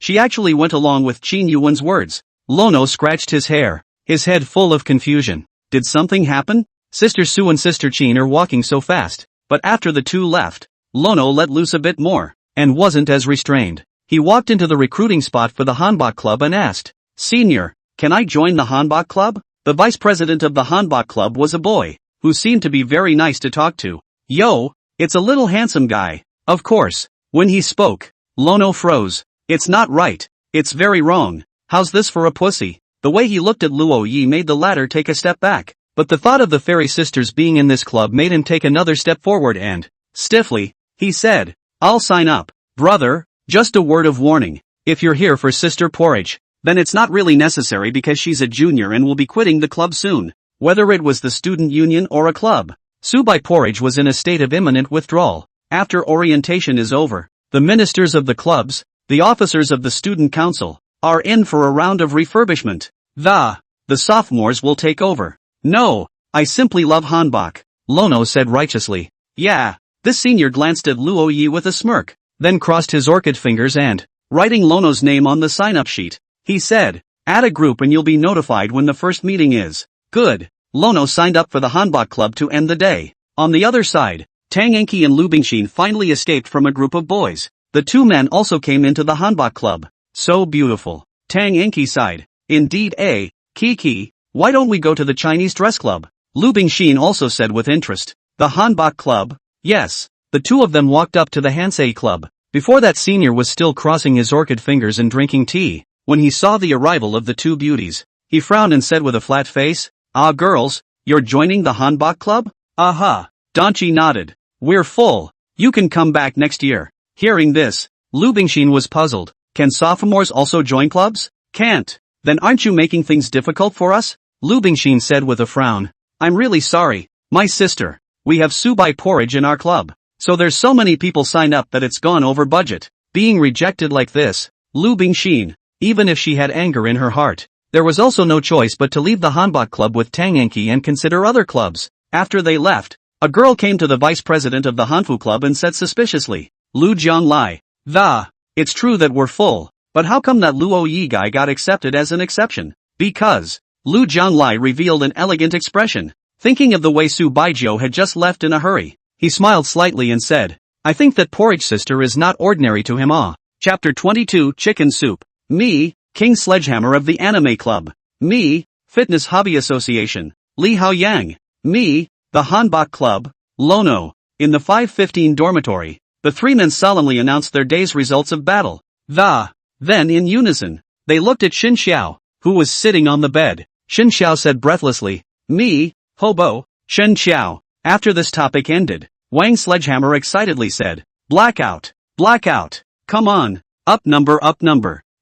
she actually went along with Qin Yuan's words. Lono scratched his hair, his head full of confusion. Did something happen? Sister Su and Sister Qin are walking so fast, but after the two left, Lono let loose a bit more, and wasn't as restrained. He walked into the recruiting spot for the hanbok club and asked, Senior, can I join the hanbok club? The vice president of the hanbok club was a boy, who seemed to be very nice to talk to. Yo, it's a little handsome guy. Of course, when he spoke, Lono froze. It's not right, it's very wrong. How's this for a pussy? The way he looked at Luo Yi made the latter take a step back. But the thought of the fairy sisters being in this club made him take another step forward and, stiffly, he said, I'll sign up. Brother, just a word of warning. If you're here for Sister Porridge, then it's not really necessary because she's a junior and will be quitting the club soon. Whether it was the student union or a club, Subai Porridge was in a state of imminent withdrawal. After orientation is over, the ministers of the clubs, the officers of the student council, are in for a round of refurbishment. The sophomores will take over. No, I simply love hanbok, Lono said righteously. Yeah, this senior glanced at Luo Yi with a smirk, then crossed his orchid fingers and, writing Lono's name on the sign-up sheet, he said, add a group and you'll be notified when the first meeting is. Good. Lono signed up for the hanbok club to end the day. On the other side, Tang Enki and Lu Bingxin finally escaped from a group of boys. The two men also came into the hanbok club. So beautiful. Tang Enki sighed. Indeed, Kiki, why don't we go to the Chinese dress club? Lu Bingxin also said with interest. The hanbok club? Yes. The two of them walked up to the Hansei club. Before that, senior was still crossing his orchid fingers and drinking tea, when he saw the arrival of the two beauties. He frowned and said with a flat face, "Ah, girls, you're joining the hanbok club?" "Aha." Donchi nodded. "We're full. You can come back next year." Hearing this, Lu Bingxin was puzzled. Can sophomores also join clubs? Can't. Then aren't you making things difficult for us? Lu Bingxin said with a frown. "I'm really sorry, my sister. We have subai porridge in our club. So there's so many people signed up that it's gone over budget." Being rejected like this, Lu Bingxin, even if she had anger in her heart, there was also no choice but to leave the hanbok club with Tang Enki and consider other clubs. After they left, a girl came to the vice president of the Hanfu club and said suspiciously, "Lu Jianglai, it's true that we're full, but how come that Luo Yi guy got accepted as an exception?" "Because," Lu Jianglai revealed an elegant expression, thinking of the way Su Baijiu had just left in a hurry. He smiled slightly and said, "I think that porridge sister is not ordinary to him." Chapter 22 Chicken Soup. Me, King Sledgehammer of the Anime Club. Me, Fitness Hobby Association, Li Haoyang. Me, the Hanbok Club, Lono. In the 515 dormitory, the three men solemnly announced their day's results of battle. Then in unison, they looked at Xin Xiao, who was sitting on the bed. Xin Xiao said breathlessly, "Me, hobo, Xin Xiao." After this topic ended, Wang Sledgehammer excitedly said, "Blackout, blackout, come on, up number,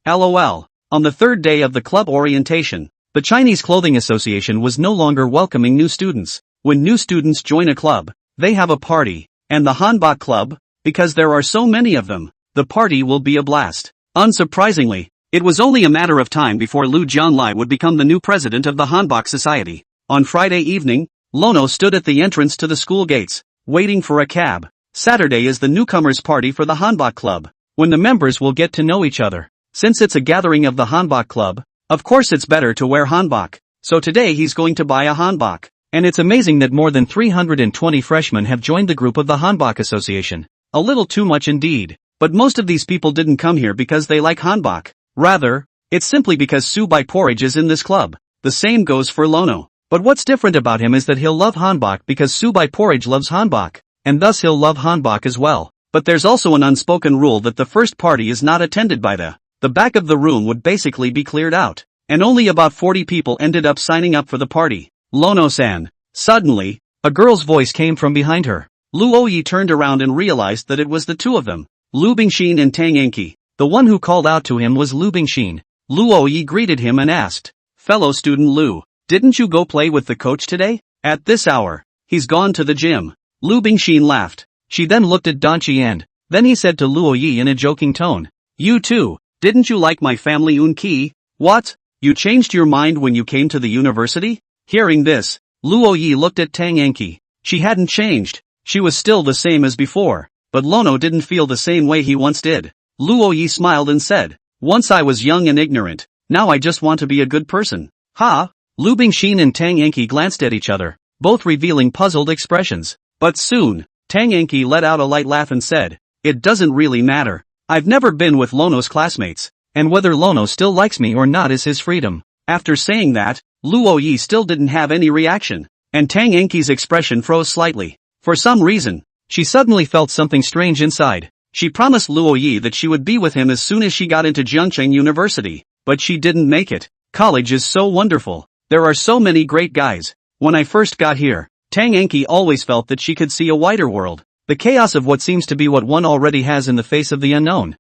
LOL. On the third day of the club orientation, the Chinese Clothing Association was no longer welcoming new students. When new students join a club, they have a party, and the Hanbok Club, because there are so many of them, the party will be a blast. Unsurprisingly, it was only a matter of time before Lu Jianlai would become the new president of the Hanbok Society. On Friday evening, Lono stood at the entrance to the school gates, waiting for a cab. Saturday is the newcomers' party for the Hanbok Club, when the members will get to know each other. Since it's a gathering of the Hanbok Club, of course it's better to wear hanbok, so today he's going to buy a hanbok. And it's amazing that more than 320 freshmen have joined the group of the Hanbok Association. A little too much indeed. But most of these people didn't come here because they like hanbok. Rather, it's simply because subai porridge is in this club. The same goes for Lono. But what's different about him is that he'll love hanbok because subai porridge loves hanbok, and thus he'll love hanbok as well. But there's also an unspoken rule that the first party is not attended by the back of the room would basically be cleared out. And only about 40 people ended up signing up for the party. Lono-san. Suddenly, a girl's voice came from behind her. Luo Yi turned around and realized that it was the two of them, Lu Bingxin and Tang Enki. The one who called out to him was Lu Bingxin. Luo Yi greeted him and asked, "Fellow student Lu, didn't you go play with the coach today?" "At this hour, he's gone to the gym." Lu Bingxin laughed. She then looked at Donchi and then he said to Luo Yi in a joking tone, "You too, didn't you like my family Unki? What? You changed your mind when you came to the university?" Hearing this, Luo Yi looked at Tang Enki. She hadn't changed, she was still the same as before, but Lono didn't feel the same way he once did. Luo Yi smiled and said, "Once I was young and ignorant, now I just want to be a good person." Ha! Lu Bingxin and Tang Enki glanced at each other, both revealing puzzled expressions. But soon, Tang Enki let out a light laugh and said, "It doesn't really matter. I've never been with Lono's classmates, and whether Lono still likes me or not is his freedom." After saying that, Luo Yi still didn't have any reaction, and Tang Enki's expression froze slightly. For some reason, she suddenly felt something strange inside. She promised Luo Yi that she would be with him as soon as she got into Jiangcheng University, but she didn't make it. College is so wonderful. There are so many great guys. When I first got here, Tang Enki always felt that she could see a wider world. The chaos of what seems to be what one already has in the face of the unknown.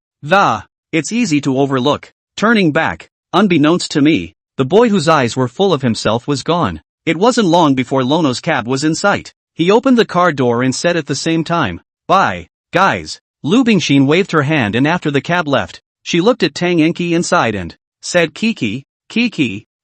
It's easy to overlook. Turning back, unbeknownst to me, the boy whose eyes were full of himself was gone. It wasn't long before Lono's cab was in sight. He opened the car door and said at the same time, "Bye, guys." Lu Bingxin waved her hand and after the cab left, she looked at Tang Enki inside and said, Kiki,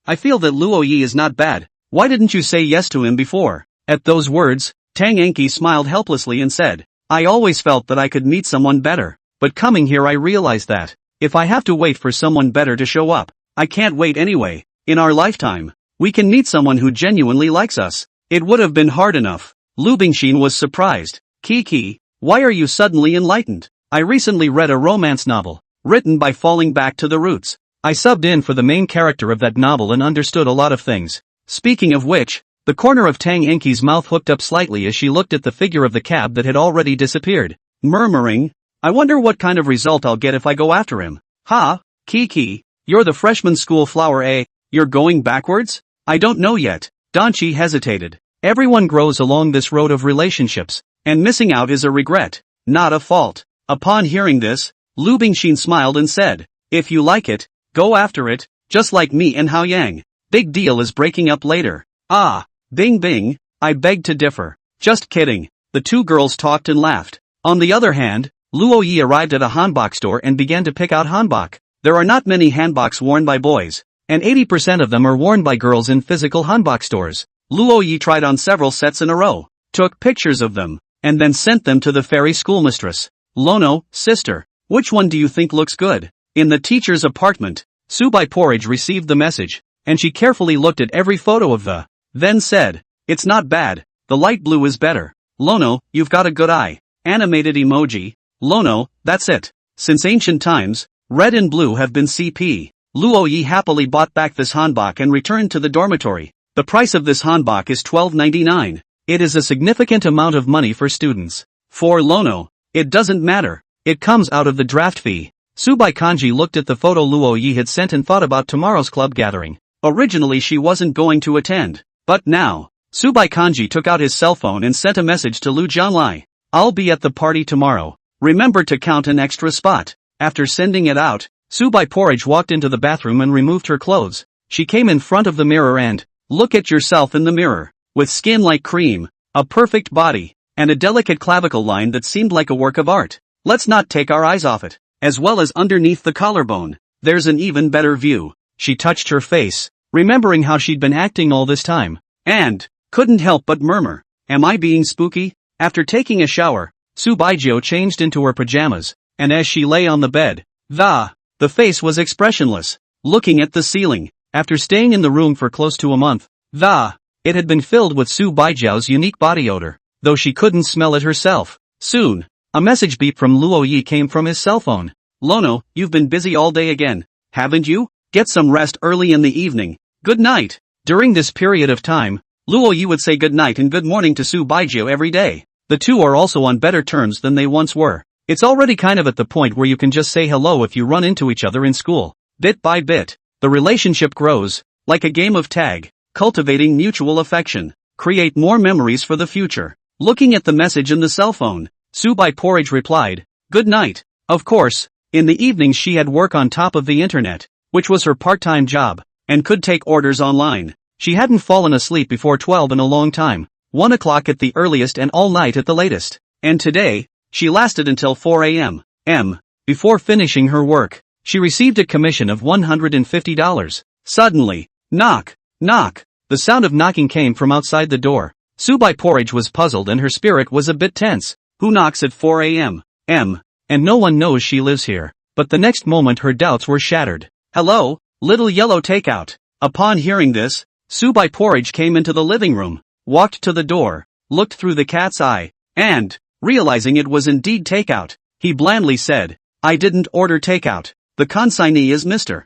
I feel that Luo Yi is not bad. Why didn't you say yes to him before?" At those words, Tang Enki smiled helplessly and said, "I always felt that I could meet someone better, but coming here I realized that, if I have to wait for someone better to show up, I can't wait anyway. In our lifetime, we can meet someone who genuinely likes us. It would have been hard enough." Lu Bingxin was surprised. "Kiki, why are you suddenly enlightened? I recently read a romance novel, written by Falling Back to the Roots. I subbed in for the main character of that novel and understood a lot of things." Speaking of which, the corner of Tang Enki's mouth hooked up slightly as she looked at the figure of the cab that had already disappeared. Murmuring, I wonder what kind of result I'll get if I go after him. Ha, Kiki, you're the freshman school flower, eh? You're going backwards? I don't know yet. Donchi hesitated. Everyone grows along this road of relationships, and missing out is a regret, not a fault. Upon hearing this, Lu Bingxin smiled and said, if you like it, go after it, just like me and Hao Yang. Big deal is breaking up later. Ah, Bing Bing, I beg to differ. Just kidding. The two girls talked and laughed. On the other hand, Luo Yi arrived at a hanbok store and began to pick out hanbok. There are not many hanboks worn by boys, and 80% of them are worn by girls in physical hanbok stores. Luo Yi tried on several sets in a row, took pictures of them, and then sent them to the fairy schoolmistress. Lono, sister, which one do you think looks good? In the teacher's apartment, Subai Porridge received the message, and she carefully looked at every photo of the, then said, it's not bad, the light blue is better. Lono, you've got a good eye. Animated emoji. Lono, that's it. Since ancient times, red and blue have been CP. Luo Yi happily bought back this hanbok and returned to the dormitory. The price of this hanbok is $12.99. It is a significant amount of money for students. For Lono, it doesn't matter. It comes out of the draft fee. Subai Kanji looked at the photo Luo Yi had sent and thought about tomorrow's club gathering. Originally she wasn't going to attend. But now, Subai Kanji took out his cell phone and sent a message to Lu Jianlai. I'll be at the party tomorrow. Remember to count an extra spot. After sending it out, Subai Porridge walked into the bathroom and removed her clothes. She came in front of the mirror and, look at yourself in the mirror. With skin like cream, a perfect body, and a delicate clavicle line that seemed like a work of art. Let's not take our eyes off it. As well as underneath the collarbone, there's an even better view. She touched her face, remembering how she'd been acting all this time, and couldn't help but murmur, am I being spooky? After taking a shower, Su Baijiu changed into her pajamas, and as she lay on the bed, the face was expressionless, looking at the ceiling. After staying in the room for close to a month, it had been filled with Su Baijiu's unique body odor, though she couldn't smell it herself. Soon, a message beep from Luo Yi came from his cell phone. Lono, you've been busy all day again, haven't you? Get some rest early in the evening. Good night. During this period of time, Luo Yi would say good night and good morning to Su Baijiu every day. The two are also on better terms than they once were. It's already kind of at the point where you can just say hello if you run into each other in school. Bit by bit, the relationship grows, like a game of tag, cultivating mutual affection. Create more memories for the future. Looking at the message in the cell phone, Subai Porridge replied, good night. Of course, in the evenings she had work on top of the internet, which was her part-time job, and could take orders online. She hadn't fallen asleep before 12 in a long time, 1 o'clock at the earliest and all night at the latest. And today, she lasted until 4 a.m. Before finishing her work, she received a commission of $150. Suddenly, knock, knock. The sound of knocking came from outside the door. Subai Porridge was puzzled and her spirit was a bit tense. Who knocks at 4 a.m.? And no one knows she lives here. But the next moment her doubts were shattered. Hello, little yellow takeout. Upon hearing this, Subai Porridge came into the living room, walked to the door, looked through the cat's eye, and, realizing it was indeed takeout, he blandly said, I didn't order takeout. The consignee is Mr.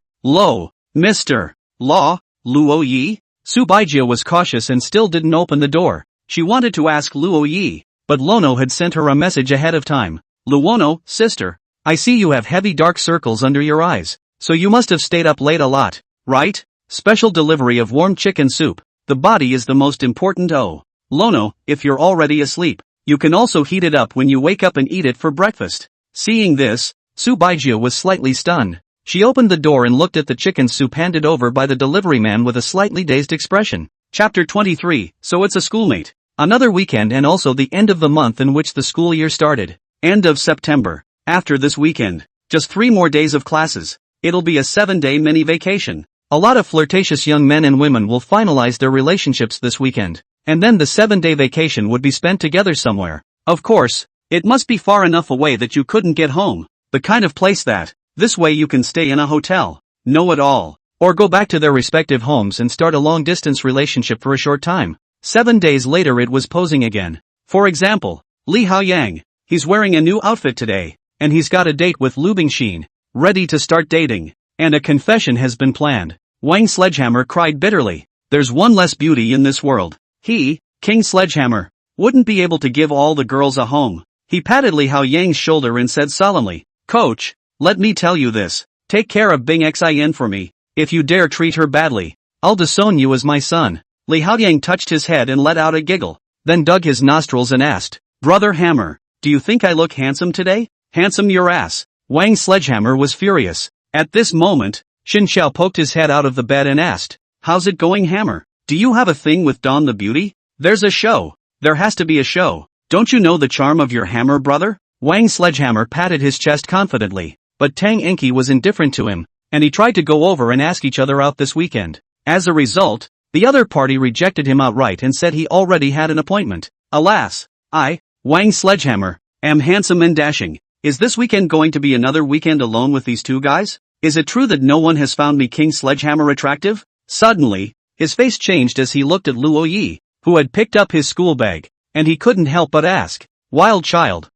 Mr. Law, Luo Yi? Su Baijiu was cautious and still didn't open the door. She wanted to ask Luo Yi, but Lono had sent her a message ahead of time. Luono, sister, I see you have heavy dark circles under your eyes, so you must have stayed up late a lot, right? Special delivery of warm chicken soup. The body is the most important. Oh, Lono, if you're already asleep, you can also heat it up when you wake up and eat it for breakfast. Seeing this, Su Baijiu was slightly stunned. She opened the door and looked at the chicken soup handed over by the delivery man with a slightly dazed expression. Chapter 23, so it's a schoolmate. Another weekend and also the end of the month in which the school year started. End of September. After this weekend, just 3 more days of classes. It'll be a 7-day mini vacation. A lot of flirtatious young men and women will finalize their relationships this weekend. And then the 7-day vacation would be spent together somewhere. Of course, it must be far enough away that you couldn't get home. The kind of place that, this way you can stay in a hotel, know it all, or go back to their respective homes and start a long-distance relationship for a short time. 7 days later it was posing again. For example, Li Haoyang. He's wearing a new outfit today, and he's got a date with Lu Bingxin, ready to start dating, and a confession has been planned. Wang Sledgehammer cried bitterly. There's one less beauty in this world. He, King Sledgehammer, wouldn't be able to give all the girls a home. He patted Li Hao Yang's shoulder and said solemnly, "Coach, let me tell you this. Take care of Bing Xin for me. If you dare treat her badly, I'll disown you as my son." Li Hao Yang touched his head and let out a giggle, then dug his nostrils and asked, "Brother Hammer, do you think I look handsome today?" "Handsome your ass." Wang Sledgehammer was furious. At this moment, Xin Xiao poked his head out of the bed and asked, "How's it going, Hammer? Do you have a thing with Dawn the Beauty?" "There's a show. There has to be a show. Don't you know the charm of your hammer, brother?" Wang Sledgehammer patted his chest confidently, but Tang Enki was indifferent to him, and he tried to go over and ask each other out this weekend. As a result, the other party rejected him outright and said he already had an appointment. "Alas, I, Wang Sledgehammer, am handsome and dashing. Is this weekend going to be another weekend alone with these two guys? Is it true that no one has found me King Sledgehammer attractive?" Suddenly, his face changed as he looked at Luo Yi, who had picked up his school bag, and he couldn't help but ask, "Wild child,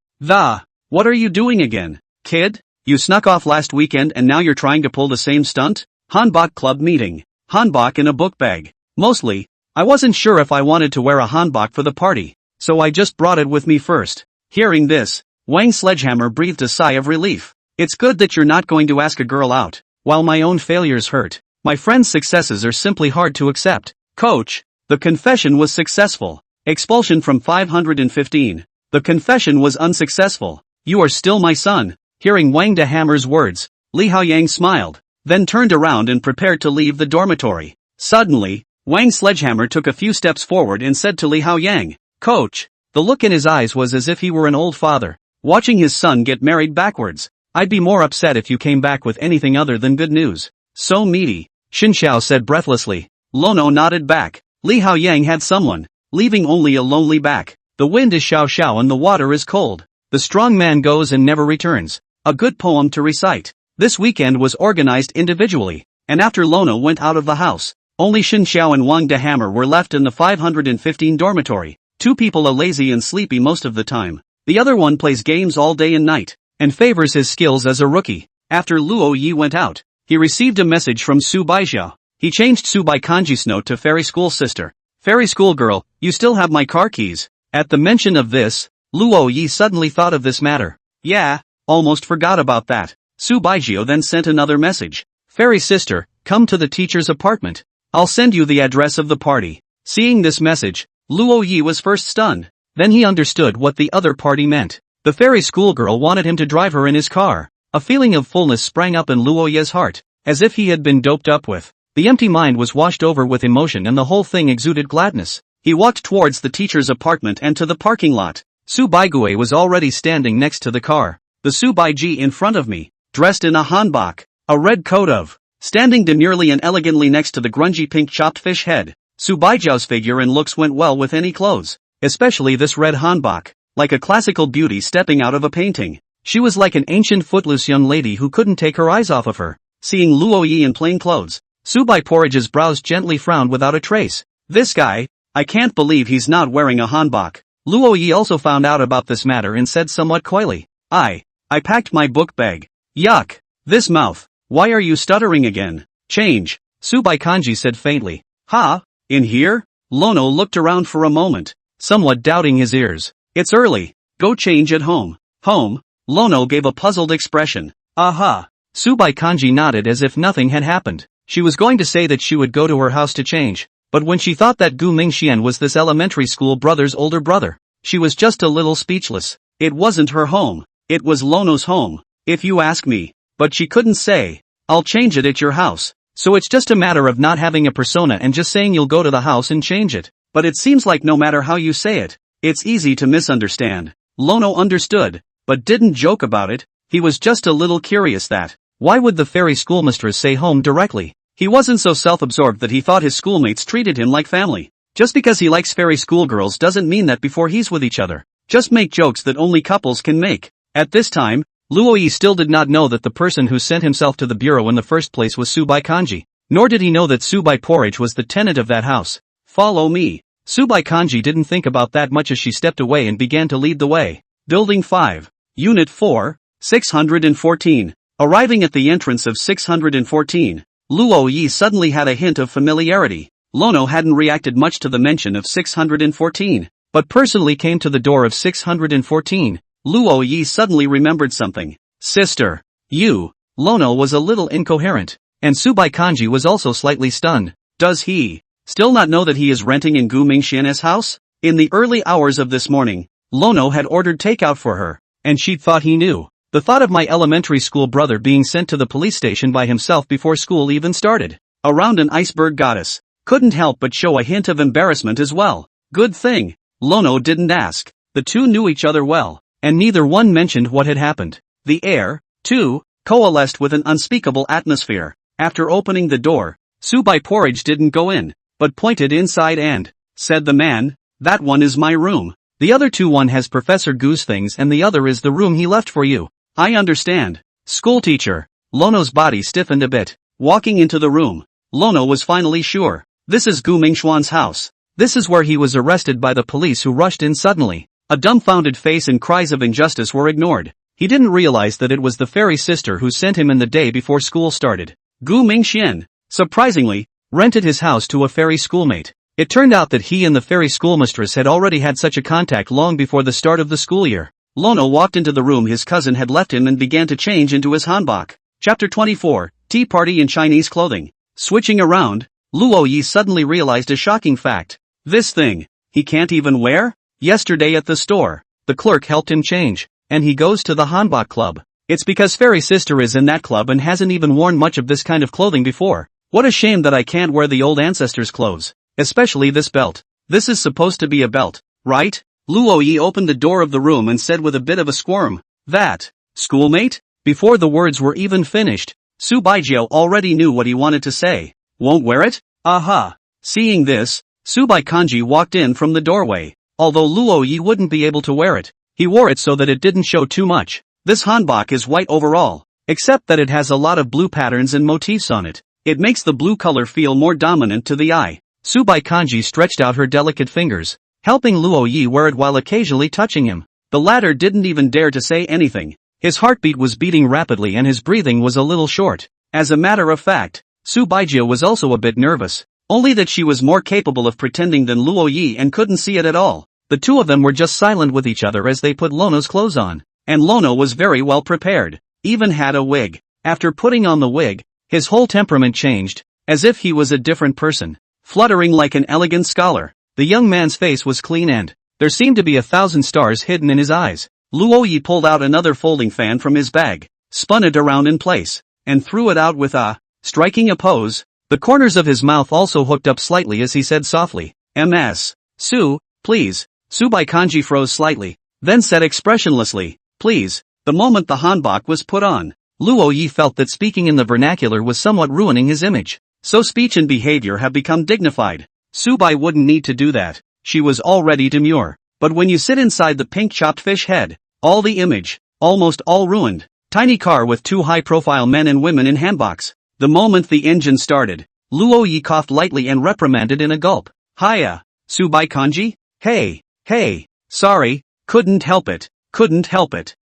what are you doing again, kid? You snuck off last weekend and now you're trying to pull the same stunt?" "Hanbok club meeting. Hanbok in a book bag. Mostly, I wasn't sure if I wanted to wear a hanbok for the party, so I just brought it with me first." Hearing this, Wang Sledgehammer breathed a sigh of relief. "It's good that you're not going to ask a girl out. While my own failures hurt, my friend's successes are simply hard to accept." "Coach, the confession was successful. Expulsion from 515. The confession was unsuccessful. You are still my son." Hearing Wang de Hammer's words, Li Hao Yang smiled, then turned around and prepared to leave the dormitory. Suddenly, Wang Sledgehammer took a few steps forward and said to Li Hao Yang, "Coach." The look in his eyes was as if he were an old father watching his son get married backwards. "I'd be more upset if you came back with anything other than good news." "So meaty," Xin Xiao said breathlessly. Lono nodded back. Li Hao Yang had someone, leaving only a lonely back. The wind is xiao xiao and the water is cold. The strong man goes and never returns. A good poem to recite. This weekend was organized individually, and after Lono went out of the house, only Xin Xiao and Wang de Hammer were left in the 515 dormitory. Two people are lazy and sleepy most of the time. The other one plays games all day and night, and favors his skills as a rookie. After Luo Yi went out, he received a message from Su Baixiao. He changed Su Bai Kanji's note to Fairy School Sister. "Fairy School Girl, you still have my car keys." At the mention of this, Luo Yi suddenly thought of this matter. "Yeah, almost forgot about that." Su Baixiao then sent another message. "Fairy Sister, come to the teacher's apartment. I'll send you the address of the party." Seeing this message, Luo Yi was first stunned. Then he understood what the other party meant. The fairy schoolgirl wanted him to drive her in his car. A feeling of fullness sprang up in Luo Yi's heart, as if he had been doped up with. The empty mind was washed over with emotion and the whole thing exuded gladness. He walked towards the teacher's apartment and to the parking lot. Su Baigui was already standing next to the car. The Su Baiji in front of me, dressed in a hanbok, a red coat of, standing demurely and elegantly next to the grungy pink chopped fish head. Su Baijiao's figure and looks went well with any clothes, especially this red hanbok, like a classical beauty stepping out of a painting. She was like an ancient footloose young lady who couldn't take her eyes off of her. Seeing Luo Yi in plain clothes, Su Bai Porridge's brows gently frowned without a trace. "This guy, I can't believe he's not wearing a hanbok." Luo Yi also found out about this matter and said somewhat coyly, I packed my book bag. Yuck. This mouth. Why are you stuttering again? Change. Su Bai Kanji said faintly. Ha? In here? Lono looked around for a moment, somewhat doubting his ears. It's early. Go change at home. Home? Lono gave a puzzled expression. Aha. Su Bai Kanji nodded as if nothing had happened. She was going to say that she would go to her house to change, but when she thought that Gu Mingxian was this elementary school brother's older brother, she was just a little speechless. It wasn't her home. It was Lono's home, if you ask me. But she couldn't say, I'll change it at your house. So it's just a matter of not having a persona and just saying you'll go to the house and change it. But it seems like no matter how you say it, it's easy to misunderstand. Lono understood, but didn't joke about it. He was just a little curious that, why would the fairy schoolmistress say home directly? He wasn't so self-absorbed that he thought his schoolmates treated him like family. Just because he likes fairy schoolgirls doesn't mean that before he's with each other. Just make jokes that only couples can make. At this time, Luo Yi still did not know that the person who sent himself to the bureau in the first place was Su Bai Kanji, nor did he know that Su Bai Porridge was the tenant of that house. Follow me. Su Bai Kanji didn't think about that much as she stepped away and began to lead the way. Building 5. Unit 4, 614. Arriving at the entrance of 614, Luo Yi suddenly had a hint of familiarity. Lono hadn't reacted much to the mention of 614, but personally came to the door of 614, Luo Yi suddenly remembered something. Sister. You. Lono was a little incoherent, and Subai Kanji was also slightly stunned. Does he still not know that he is renting in Gu Mingxian's house? In the early hours of this morning, Lono had ordered takeout for her, and she thought he knew. The thought of my elementary school brother being sent to the police station by himself before school even started, around an iceberg goddess, couldn't help but show a hint of embarrassment as well. Good thing Lono didn't ask. The two knew each other well, and neither one mentioned what had happened. The air, too, coalesced with an unspeakable atmosphere. After opening the door, Subai Porridge didn't go in, but pointed inside and said, "The man, that one is my room. The other two, one has Professor Gu's things and the other is the room he left for you." "I understand. Schoolteacher." Lono's body stiffened a bit. Walking into the room, Lono was finally sure. This is Gu Mingxuan's house. This is where he was arrested by the police who rushed in suddenly. A dumbfounded face and cries of injustice were ignored. He didn't realize that it was the fairy sister who sent him in the day before school started. Gu Mingxian, surprisingly, rented his house to a fairy schoolmate. It turned out that he and the fairy schoolmistress had already had such a contact long before the start of the school year. Lono walked into the room his cousin had left him and began to change into his hanbok. Chapter 24, Tea Party in Chinese Clothing. Switching around, Luo Yi suddenly realized a shocking fact. This thing, he can't even wear? Yesterday at the store, the clerk helped him change, and he goes to the hanbok club. It's because fairy sister is in that club and hasn't even worn much of this kind of clothing before. What a shame that I can't wear the old ancestors' clothes, especially this belt. This is supposed to be a belt, right? Luo Yi opened the door of the room and said with a bit of a squirm, "That, schoolmate?" Before the words were even finished, Su Baijiao already knew what he wanted to say. "Won't wear it? Aha." Seeing this, Subai Kanji walked in from the doorway. Although Luo Yi wouldn't be able to wear it, he wore it so that it didn't show too much. This hanbok is white overall, except that it has a lot of blue patterns and motifs on it. It makes the blue color feel more dominant to the eye. Subai Kanji stretched out her delicate fingers, helping Luo Yi wear it while occasionally touching him. The latter didn't even dare to say anything. His heartbeat was beating rapidly and his breathing was a little short. As a matter of fact, Su Baijia was also a bit nervous, only that she was more capable of pretending than Luo Yi and couldn't see it at all. The two of them were just silent with each other as they put Lono's clothes on, and Lono was very well prepared, even had a wig. After putting on the wig, his whole temperament changed, as if he was a different person, fluttering like an elegant scholar. The young man's face was clean and there seemed to be 1,000 stars hidden in his eyes. Luo Yi pulled out another folding fan from his bag, spun it around in place, and threw it out with striking a pose. The corners of his mouth also hooked up slightly as he said softly, "Ms. Su, please." Subai Kanji froze slightly, then said expressionlessly, "Please." The moment the hanbok was put on, Luo Yi felt that speaking in the vernacular was somewhat ruining his image. So speech and behavior have become dignified. Subai wouldn't need to do that. She was already demure. But when you sit inside the pink chopped fish head, all the image, almost all ruined. Tiny car with two high-profile men and women in hanboks. The moment the engine started, Luo Yi coughed lightly and reprimanded in a gulp. "Hiya, Subai Kanji? Hey, sorry, couldn't help it.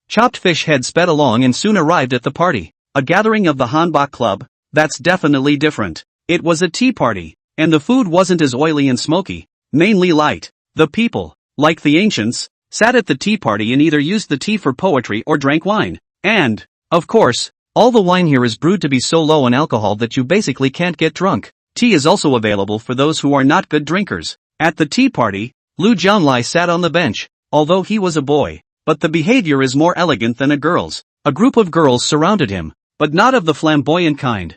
Chopped fish head sped along and soon arrived at the party. A gathering of the hanbok club, that's definitely different. It was a tea party, and the food wasn't as oily and smoky, mainly light. The people, like the ancients, sat at the tea party and either used the tea for poetry or drank wine. And, of course, all the wine here is brewed to be so low in alcohol that you basically can't get drunk. Tea is also available for those who are not good drinkers. At the tea party, Lu Jianlai sat on the bench, although he was a boy, but the behavior is more elegant than a girl's. A group of girls surrounded him, but not of the flamboyant kind.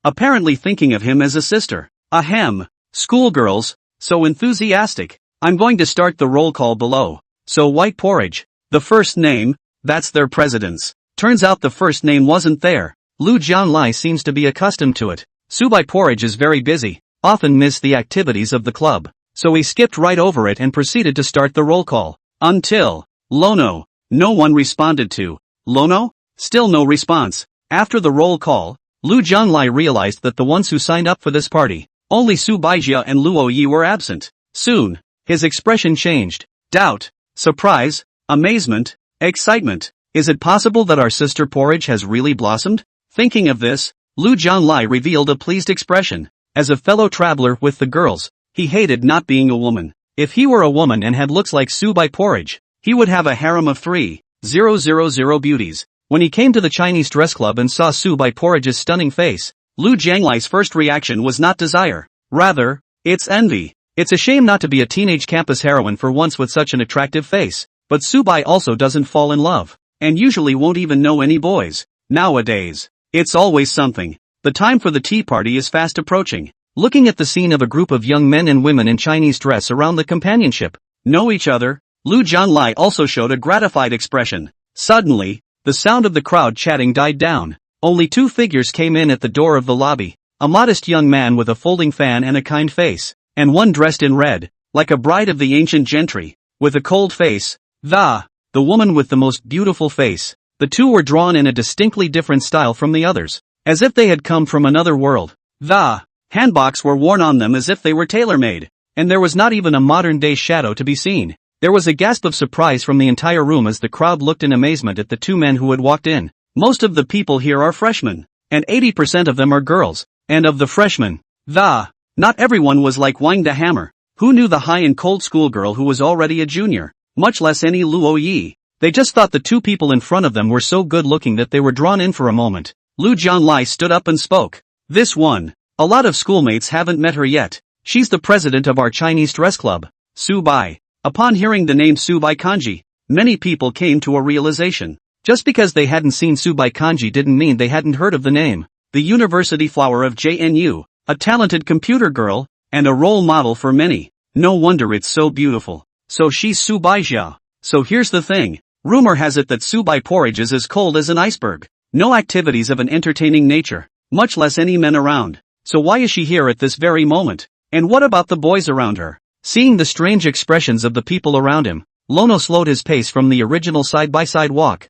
Apparently thinking of him as a sister. Ahem, schoolgirls, so enthusiastic. I'm going to start the roll call below. So white porridge, the first name, that's their president's. Turns out the first name wasn't there. Lu Jianlai seems to be accustomed to it. Subai Porridge is very busy, often miss the activities of the club, so he skipped right over it and proceeded to start the roll call. Until Lono. No one responded to Lono? Still no response. After the roll call, Lu Jianlai realized that the ones who signed up for this party, only Su Baijia and Luo Yi were absent. Soon, his expression changed. Doubt, surprise, amazement, excitement. Is it possible that our sister Porridge has really blossomed? Thinking of this, Lu Jianlai revealed a pleased expression. As a fellow traveler with the girls, he hated not being a woman. If he were a woman and had looks like Subai Porridge, he would have a harem of 3,000 beauties. When he came to the Chinese dress club and saw Su Bai Porridge's stunning face, Lu Jianglai's first reaction was not desire. Rather, it's envy. It's a shame not to be a teenage campus heroine for once with such an attractive face. But Su Bai also doesn't fall in love, and usually won't even know any boys. Nowadays, it's always something. The time for the tea party is fast approaching. Looking at the scene of a group of young men and women in Chinese dress around the companionship, know each other, Lu Jianglai also showed a gratified expression. Suddenly, the sound of the crowd chatting died down. Only two figures came in at the door of the lobby. A modest young man with a folding fan and a kind face, and one dressed in red, like a bride of the ancient gentry, with a cold face. The woman with the most beautiful face. The two were drawn in a distinctly different style from the others, as if they had come from another world. The hanboks were worn on them as if they were tailor-made, and there was not even a modern-day shadow to be seen. There was a gasp of surprise from the entire room as the crowd looked in amazement at the two men who had walked in. Most of the people here are freshmen, and 80% of them are girls, and of the freshmen, not everyone was like Wang the Hammer, who knew the high and cold schoolgirl who was already a junior, much less any Luo Yi. They just thought the two people in front of them were so good-looking that they were drawn in for a moment. Lu Jianglai stood up and spoke. This one, a lot of schoolmates haven't met her yet. She's the president of our Chinese dress club, Su Bai. Upon hearing the name Su Bai Kanji, many people came to a realization. Just because they hadn't seen Su Bai Kanji didn't mean they hadn't heard of the name. The university flower of JNU, a talented computer girl, and a role model for many. No wonder it's so beautiful. So she's Su Bai Jia. So here's the thing. Rumor has it that Su Bai Porridge is as cold as an iceberg. No activities of an entertaining nature, much less any men around. So why is she here at this very moment? And what about the boys around her? Seeing the strange expressions of the people around him, Lono slowed his pace from the original side-by-side walk.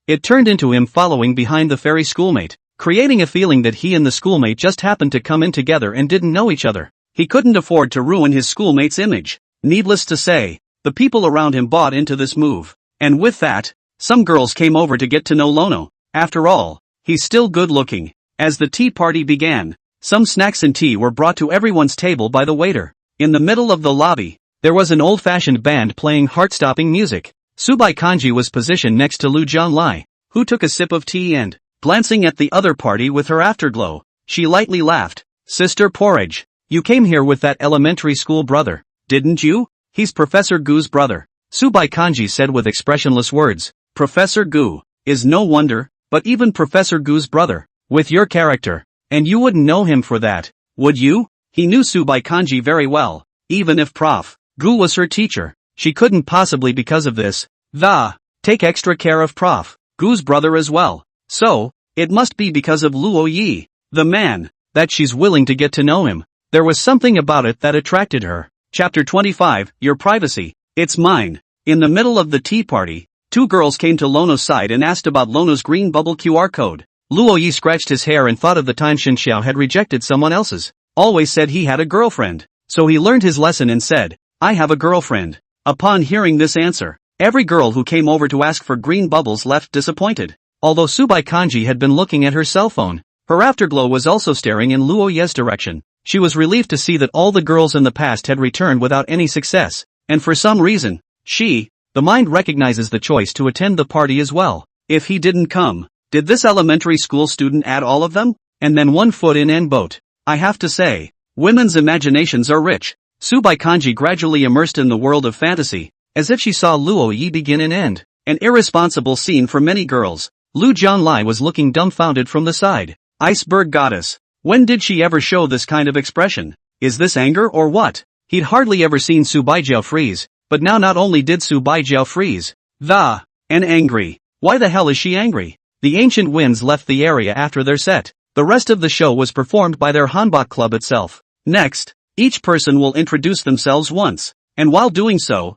It turned into him following behind the fairy schoolmate, creating a feeling that he and the schoolmate just happened to come in together and didn't know each other. He couldn't afford to ruin his schoolmate's image. Needless to say, the people around him bought into this move. And with that, some girls came over to get to know Lono. After all, he's still good-looking. As the tea party began, some snacks and tea were brought to everyone's table by the waiter. In the middle of the lobby, there was an old-fashioned band playing heart-stopping music. Su Bai Kanji was positioned next to Lu Jianglai, who took a sip of tea and, glancing at the other party with her afterglow, she lightly laughed. Sister Porridge, you came here with that elementary school brother, didn't you? He's Professor Gu's brother. Su Bai Kanji said with expressionless words. Professor Gu is no wonder, but even Professor Gu's brother, with your character, and you wouldn't know him for that, would you? He knew Su Bai Kanji very well. Even if Prof. Gu was her teacher, she couldn't possibly because of this. Take extra care of Prof. Gu's brother as well. So, it must be because of Luo Yi, the man, that she's willing to get to know him. There was something about it that attracted her. Chapter 25, Your Privacy. It's mine. In the middle of the tea party, two girls came to Lono's side and asked about Lono's green bubble QR code. Luo Yi scratched his hair and thought of the time Xin Xiao had rejected someone else's. Always said he had a girlfriend. So he learned his lesson and said, I have a girlfriend. Upon hearing this answer, every girl who came over to ask for green bubbles left disappointed. Although Su Bai Kanji had been looking at her cell phone, her afterglow was also staring in Luo Ye's direction. She was relieved to see that all the girls in the past had returned without any success, and for some reason, the mind recognizes the choice to attend the party as well. If he didn't come, did this elementary school student add all of them? And then 1 foot in and boat. I have to say, women's imaginations are rich. Su Bai Kanji gradually immersed in the world of fantasy, as if she saw Luo Yi begin and end. An irresponsible scene for many girls. Lu Jianglai was looking dumbfounded from the side. Iceberg goddess. When did she ever show this kind of expression? Is this anger or what? He'd hardly ever seen Su Baijiao freeze, but now not only did Su Baijiao freeze, and angry. Why the hell is she angry? The ancient winds left the area after their set. The rest of the show was performed by their Hanbok club itself. Next, each person will introduce themselves once, and while doing so,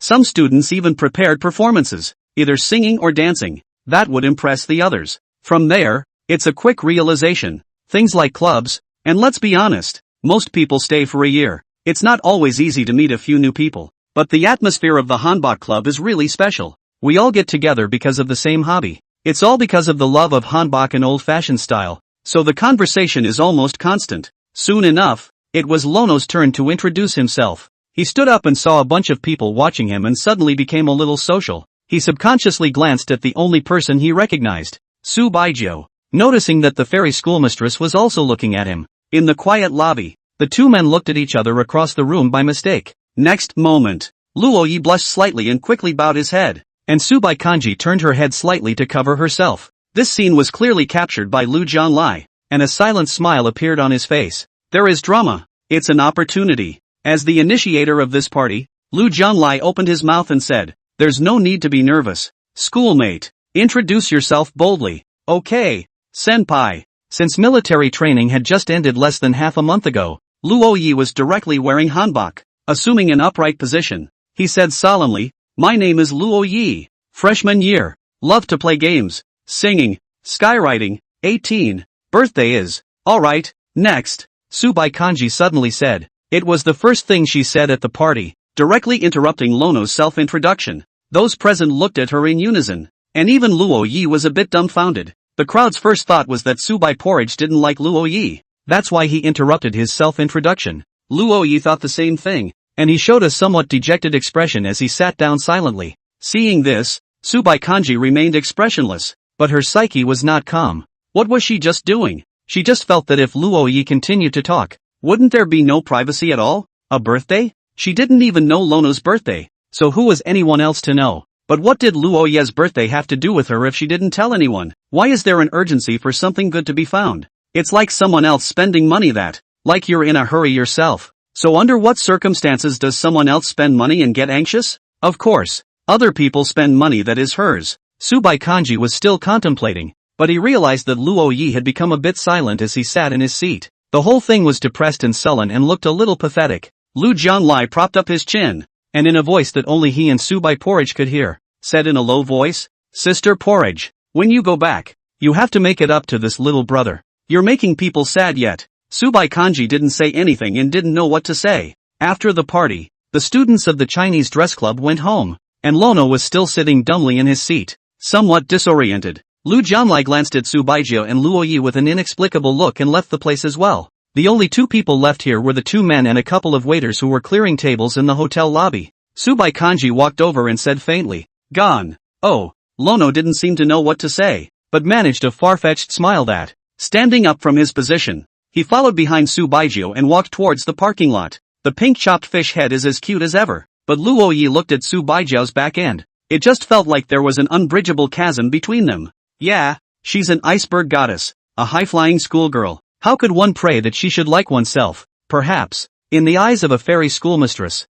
some students even prepared performances, either singing or dancing, that would impress the others. From there, it's a quick realization. Things like clubs, and let's be honest, most people stay for a year. It's not always easy to meet a few new people, but the atmosphere of the Hanbok club is really special. We all get together because of the same hobby. It's all because of the love of Hanbok and old-fashioned style, so the conversation is almost constant. Soon enough, it was Lono's turn to introduce himself. He stood up and saw a bunch of people watching him and suddenly became a little social. He subconsciously glanced at the only person he recognized, Su Baizhou, noticing that the fairy schoolmistress was also looking at him. In the quiet lobby, the two men looked at each other across the room by mistake. Next moment, Luo Yi blushed slightly and quickly bowed his head, and Su Baikanji turned her head slightly to cover herself. This scene was clearly captured by Lu Jianlai, and a silent smile appeared on his face. There is drama. It's an opportunity. As the initiator of this party, Lu Jianlai opened his mouth and said, "There's no need to be nervous. Schoolmate, introduce yourself boldly." "Okay, senpai." Since military training had just ended less than half a month ago, Luo Yi was directly wearing hanbok. Assuming an upright position, he said solemnly, "My name is Luo Yi. Freshman year. Love to play games, singing, skywriting, 18. Birthday is, alright, next." Su Baikanji suddenly said. It was the first thing she said at the party, directly interrupting Lono's self-introduction. Those present looked at her in unison, and even Luo Yi was a bit dumbfounded. The crowd's first thought was that Su Bai Porridge didn't like Luo Yi. That's why he interrupted his self-introduction. Luo Yi thought the same thing, and he showed a somewhat dejected expression as he sat down silently. Seeing this, Su Baikanji remained expressionless, but her psyche was not calm. What was she just doing? She just felt that if Luo Yi continued to talk, wouldn't there be no privacy at all? A birthday? She didn't even know Lono's birthday, so who was anyone else to know? But what did Luo Yi's birthday have to do with her if she didn't tell anyone? Why is there an urgency for something good to be found? It's like someone else spending money that, like you're in a hurry yourself. So under what circumstances does someone else spend money and get anxious? Of course, other people spend money that is hers. Su Baikanji was still contemplating, but he realized that Luo Yi had become a bit silent as he sat in his seat. The whole thing was depressed and sullen and looked a little pathetic. Lu Jianlai propped up his chin, and in a voice that only he and Su Bai Porridge could hear, said in a low voice, "Sister Porridge, when you go back, you have to make it up to this little brother. You're making people sad yet." Su Baikanji didn't say anything and didn't know what to say. After the party, the students of the Chinese dress club went home, and Lono was still sitting dumbly in his seat, somewhat disoriented. Lu Jianlai glanced at Su Baizhou and Luo Yi with an inexplicable look and left the place as well. The only two people left here were the two men and a couple of waiters who were clearing tables in the hotel lobby. Su Baikanji walked over and said faintly, "Gone." Oh, Lono didn't seem to know what to say, but managed a far-fetched smile that, standing up from his position, he followed behind Su Baizhou and walked towards the parking lot. The pink chopped fish head is as cute as ever, but Luo Yi looked at Su Baizhou's back end. It just felt like there was an unbridgeable chasm between them. Yeah, she's an iceberg goddess, a high-flying schoolgirl. How could one pray that she should like oneself? Perhaps, in the eyes of a fairy schoolmistress.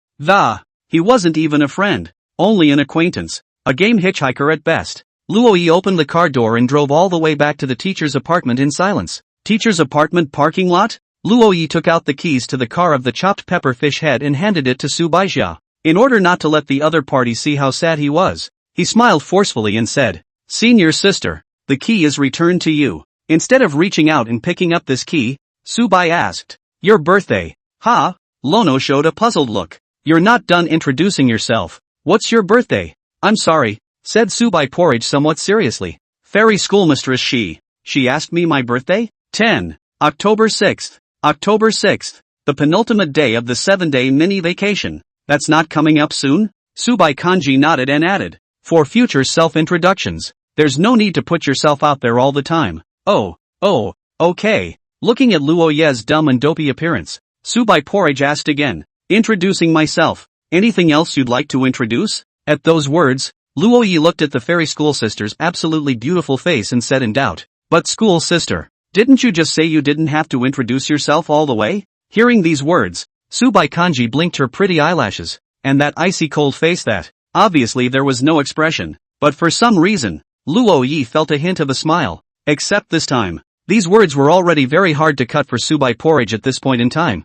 He wasn't even a friend, only an acquaintance, a game hitchhiker at best. Luo Yi opened the car door and drove all the way back to the teacher's apartment in silence. Teacher's apartment parking lot? Luo Yi took out the keys to the car of the chopped pepper fish head and handed it to Su Baizhou. In order not to let the other party see how sad he was, he smiled forcefully and said, "Senior sister, the key is returned to you." Instead of reaching out and picking up this key, Su Bai asked, "Your birthday?" "Ha?" Lono showed a puzzled look. "You're not done introducing yourself. What's your birthday?" "I'm sorry," said Su Bai Porridge somewhat seriously. "Fairy schoolmistress she asked me my birthday?" 10. October 6th. October 6th. The penultimate day of the 7-day mini vacation. That's not coming up soon? Su Baikanji nodded and added, "For future self-introductions, there's no need to put yourself out there all the time." Oh, okay. Looking at Luo Yi's dumb and dopey appearance, Su Bai Porridge asked again, "Introducing myself. Anything else you'd like to introduce?" At those words, Luo Yi looked at the fairy school sister's absolutely beautiful face and said in doubt, "But school sister, didn't you just say you didn't have to introduce yourself all the way?" Hearing these words, Su Baikanji blinked her pretty eyelashes, and that icy cold face that, obviously there was no expression, but for some reason, Luo Yi felt a hint of a smile. Except this time, these words were already very hard to cut for Su Bai Porridge at this point in time.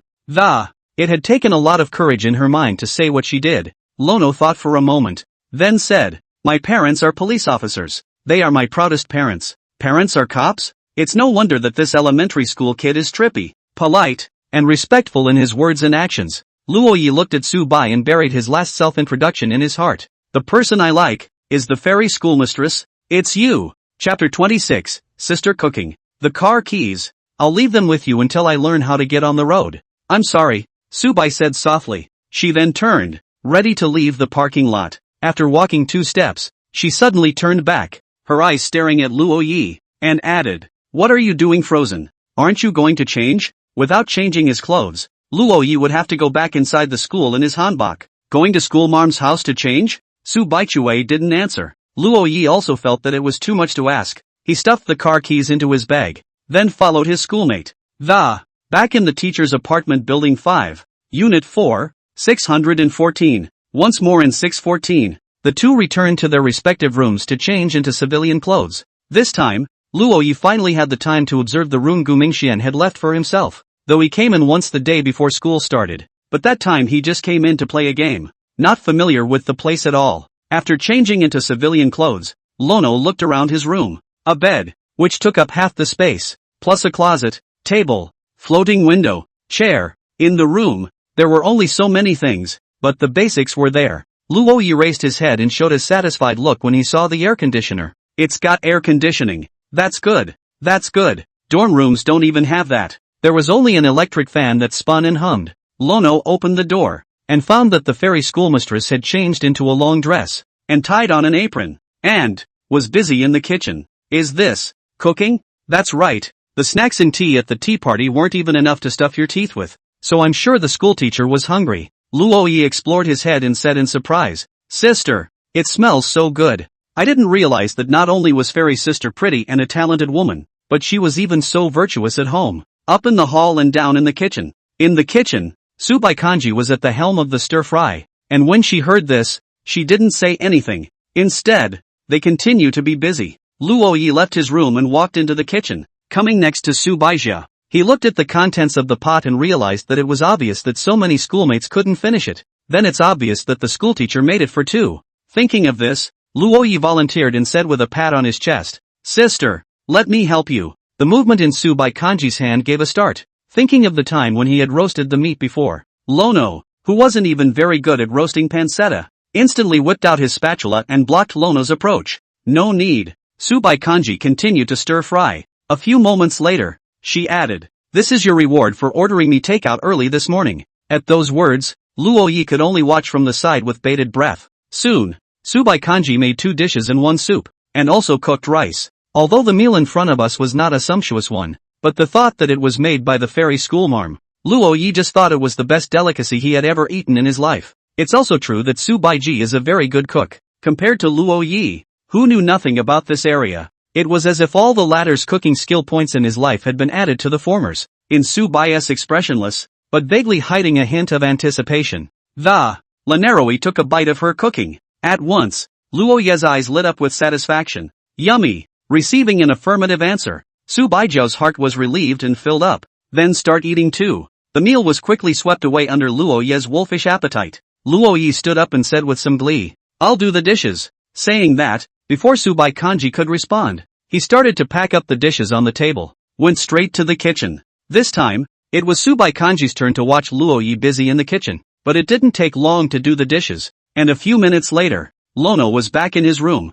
It had taken a lot of courage in her mind to say what she did. Lono thought for a moment, then said, "My parents are police officers. They are my proudest parents." Parents are cops? It's no wonder that this elementary school kid is trippy, polite, and respectful in his words and actions. Luo Yi looked at Su Bai and buried his last self-introduction in his heart. "The person I like is the fairy schoolmistress. It's you." Chapter 26, Sister Cooking. The car keys. "I'll leave them with you until I learn how to get on the road." "I'm sorry," Su Bai said softly. She then turned, ready to leave the parking lot. After walking 2 steps, she suddenly turned back, her eyes staring at Luo Yi, and added, "What are you doing frozen? Aren't you going to change?" Without changing his clothes, Luo Yi would have to go back inside the school in his hanbok. Going to school marm's house to change? Su Baichue didn't answer. Luo Yi also felt that it was too much to ask. He stuffed the car keys into his bag, then followed his schoolmate. Back in the teacher's apartment building 5, Unit 4, 614. Once more in 614, the two returned to their respective rooms to change into civilian clothes. This time, Luo Yi finally had the time to observe the room Gu Mingxian had left for himself, though he came in once the day before school started. But that time he just came in to play a game, not familiar with the place at all. After changing into civilian clothes, Lono looked around his room. A bed, which took up half the space, plus a closet, table, floating window, chair. In the room, there were only so many things, but the basics were there. Luo Yi raised his head and showed a satisfied look when he saw the air conditioner. It's got air conditioning. That's good. That's good. Dorm rooms don't even have that. There was only an electric fan that spun and hummed. Lono opened the door, and found that the fairy schoolmistress had changed into a long dress, and tied on an apron, and was busy in the kitchen. Is this cooking? That's right. The snacks and tea at the tea party weren't even enough to stuff your teeth with, so I'm sure the schoolteacher was hungry. Luo Yi explored his head and said in surprise, "Sister, it smells so good. I didn't realize that not only was fairy sister pretty and a talented woman, but she was even so virtuous at home." Up in the hall and down in the kitchen. In the kitchen, Subai Kanji was at the helm of the stir-fry, and when she heard this, she didn't say anything. Instead, they continued to be busy. Luo Yi left his room and walked into the kitchen, coming next to Su Baijia. He looked at the contents of the pot and realized that it was obvious that so many schoolmates couldn't finish it. Then it's obvious that the schoolteacher made it for 2. Thinking of this, Luo Yi volunteered and said with a pat on his chest, "Sister, let me help you." The movement in Subai Kanji's hand gave a start. Thinking of the time when he had roasted the meat before, Lono, who wasn't even very good at roasting pancetta, instantly whipped out his spatula and blocked Lono's approach. No need. Subai Kanji continued to stir-fry. A few moments later, she added, "This is your reward for ordering me takeout early this morning." At those words, Luo Yi could only watch from the side with bated breath. Soon, Subai Kanji made 2 dishes and 1 soup, and also cooked rice. Although the meal in front of us was not a sumptuous one, but the thought that it was made by the fairy schoolmarm, Luo Yi just thought it was the best delicacy he had ever eaten in his life. It's also true that Su Baiji is a very good cook, compared to Luo Yi, who knew nothing about this area. It was as if all the latter's cooking skill points in his life had been added to the former's. In Su Bai's expressionless, but vaguely hiding a hint of anticipation, Lanaroi took a bite of her cooking. At once, Luo Yi's eyes lit up with satisfaction. Yummy! Receiving an affirmative answer, Su Baijiao's heart was relieved and filled up. Then start eating too. The meal was quickly swept away under Luo Yi's wolfish appetite. Luo Yi stood up and said with some glee, "I'll do the dishes." Saying that, before Subai Kanji could respond, he started to pack up the dishes on the table, went straight to the kitchen. This time, it was Subai Kanji's turn to watch Luo Yi busy in the kitchen, but it didn't take long to do the dishes, and a few minutes later, Lono was back in his room.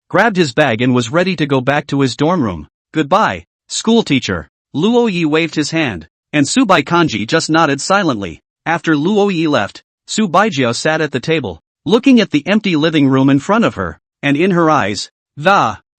Grabbed his bag and was ready to go back to his dorm room. "Goodbye, school teacher." Luo Yi waved his hand, and Subai Kanji just nodded silently. After Luo Yi left, Su Baijiao sat at the table, looking at the empty living room in front of her, and in her eyes,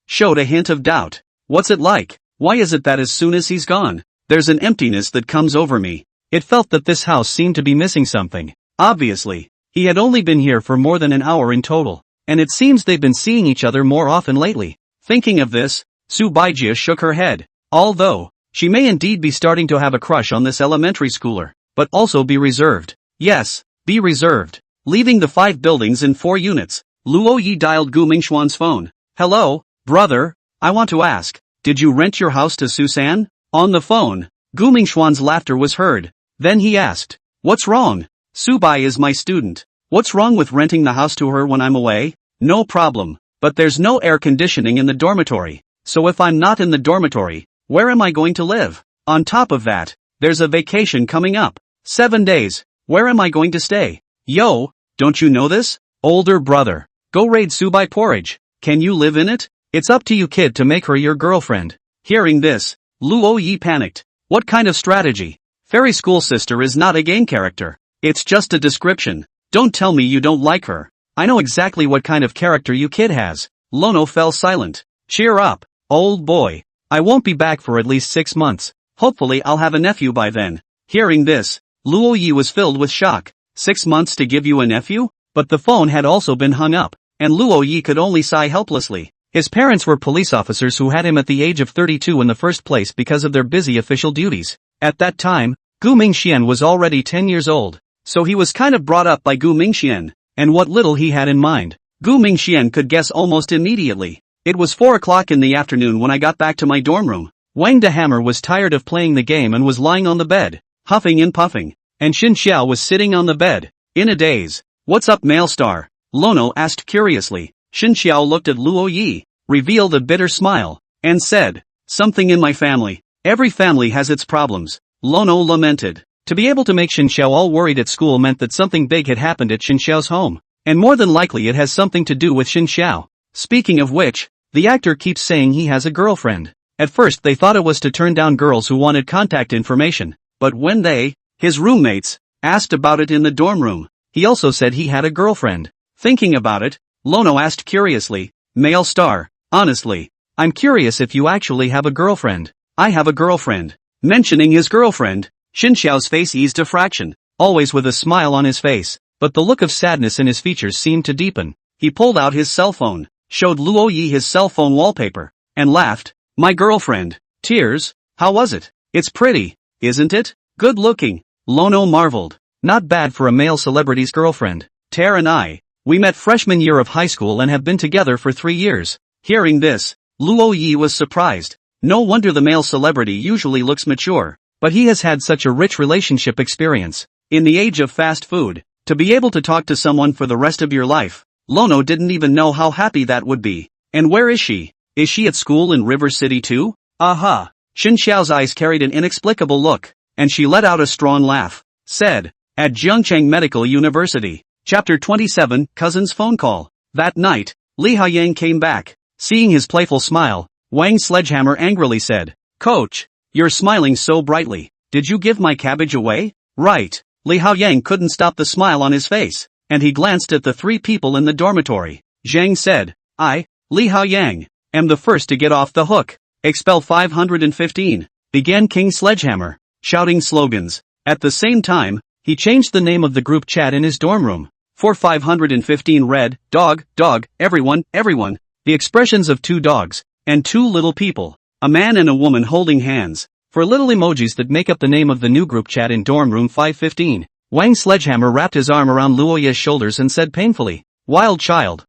showed a hint of doubt. "What's it like? Why is it that as soon as he's gone, there's an emptiness that comes over me?" It felt that this house seemed to be missing something. Obviously, he had only been here for more than an hour in total, and it seems they've been seeing each other more often lately. Thinking of this, Su Baijia shook her head. Although, she may indeed be starting to have a crush on this elementary schooler, but also be reserved. Yes, be reserved. Leaving the 5 buildings in 4 units, Luo Yi dialed Gu Mingxuan's phone. "Hello, brother, I want to ask, did you rent your house to Susan?" On the phone, Gu Mingxuan's laughter was heard. Then he asked, "What's wrong? Subai is my student. What's wrong with renting the house to her when I'm away?" "No problem, but there's no air conditioning in the dormitory, so if I'm not in the dormitory, where am I going to live? On top of that, there's a vacation coming up. 7 days, where am I going to stay? Yo, don't you know this? Older brother, go raid Subai Porridge. Can you live in it? It's up to you kid to make her your girlfriend." Hearing this, Luo Yi panicked. What kind of strategy? Fairy school sister is not a game character. It's just a description. Don't tell me you don't like her. I know exactly what kind of character you kid has. Lono fell silent. Cheer up, old boy. I won't be back for at least 6 months. Hopefully I'll have a nephew by then. Hearing this, Luo Yi was filled with shock. 6 months to give you a nephew? But the phone had also been hung up, and Luo Yi could only sigh helplessly. His parents were police officers who had him at the age of 32 in the first place because of their busy official duties. At that time, Gu Mingxian was already 10 years old, so he was kind of brought up by Gu Mingxian, and what little he had in mind, Gu Mingxian could guess almost immediately. It was 4 o'clock in the afternoon when I got back to my dorm room. Wang de Hammer was tired of playing the game and was lying on the bed, huffing and puffing, and Xin Xiao was sitting on the bed, in a daze. What's up, male star? Lono asked curiously. Xin Xiao looked at Luo Yi, revealed a bitter smile, and said, something in my family. Every family has its problems. Lono lamented. To be able to make Xin Xiao all worried at school meant that something big had happened at Xin Xiao's home, and more than likely it has something to do with Xin Xiao. Speaking of which, the actor keeps saying he has a girlfriend. At first they thought it was to turn down girls who wanted contact information, but when they, his roommates, asked about it in the dorm room, he also said he had a girlfriend. Thinking about it, Lono asked curiously, male star, honestly, I'm curious if you actually have a girlfriend. I have a girlfriend. Mentioning his girlfriend, Xin Xiao's face eased a fraction, always with a smile on his face, but the look of sadness in his features seemed to deepen. He pulled out his cell phone, showed Luo Yi his cell phone wallpaper, and laughed. My girlfriend. Tears? How was it? It's pretty, isn't it? Good looking. Lono marveled. Not bad for a male celebrity's girlfriend. Ter and I, we met freshman year of high school and have been together for 3 years. Hearing this, Luo Yi was surprised. No wonder the male celebrity usually looks mature, but he has had such a rich relationship experience. In the age of fast food, to be able to talk to someone for the rest of your life, Lono didn't even know how happy that would be. And where is she? Is she at school in River City too? Aha! Xin Xiao's eyes carried an inexplicable look, and she let out a strong laugh. Said, at Zhengcheng Medical University. Chapter 27, Cousin's Phone Call. That night, Li Haoyang came back. Seeing his playful smile, Wang Sledgehammer angrily said, Coach, you're smiling so brightly. Did you give my cabbage away? Right. Li Haoyang couldn't stop the smile on his face, and he glanced at the 3 people in the dormitory. Zhang said, I, Li Haoyang, am the first to get off the hook. Expel 515, began King Sledgehammer, shouting slogans. At the same time, he changed the name of the group chat in his dorm room. For 515 read, dog, dog, everyone, everyone. The expressions of 2 dogs, and 2 little people, a man and a woman holding hands, for little emojis that make up the name of the new group chat in dorm room 515. Wang Sledgehammer wrapped his arm around Luoya's shoulders and said painfully, Wild child.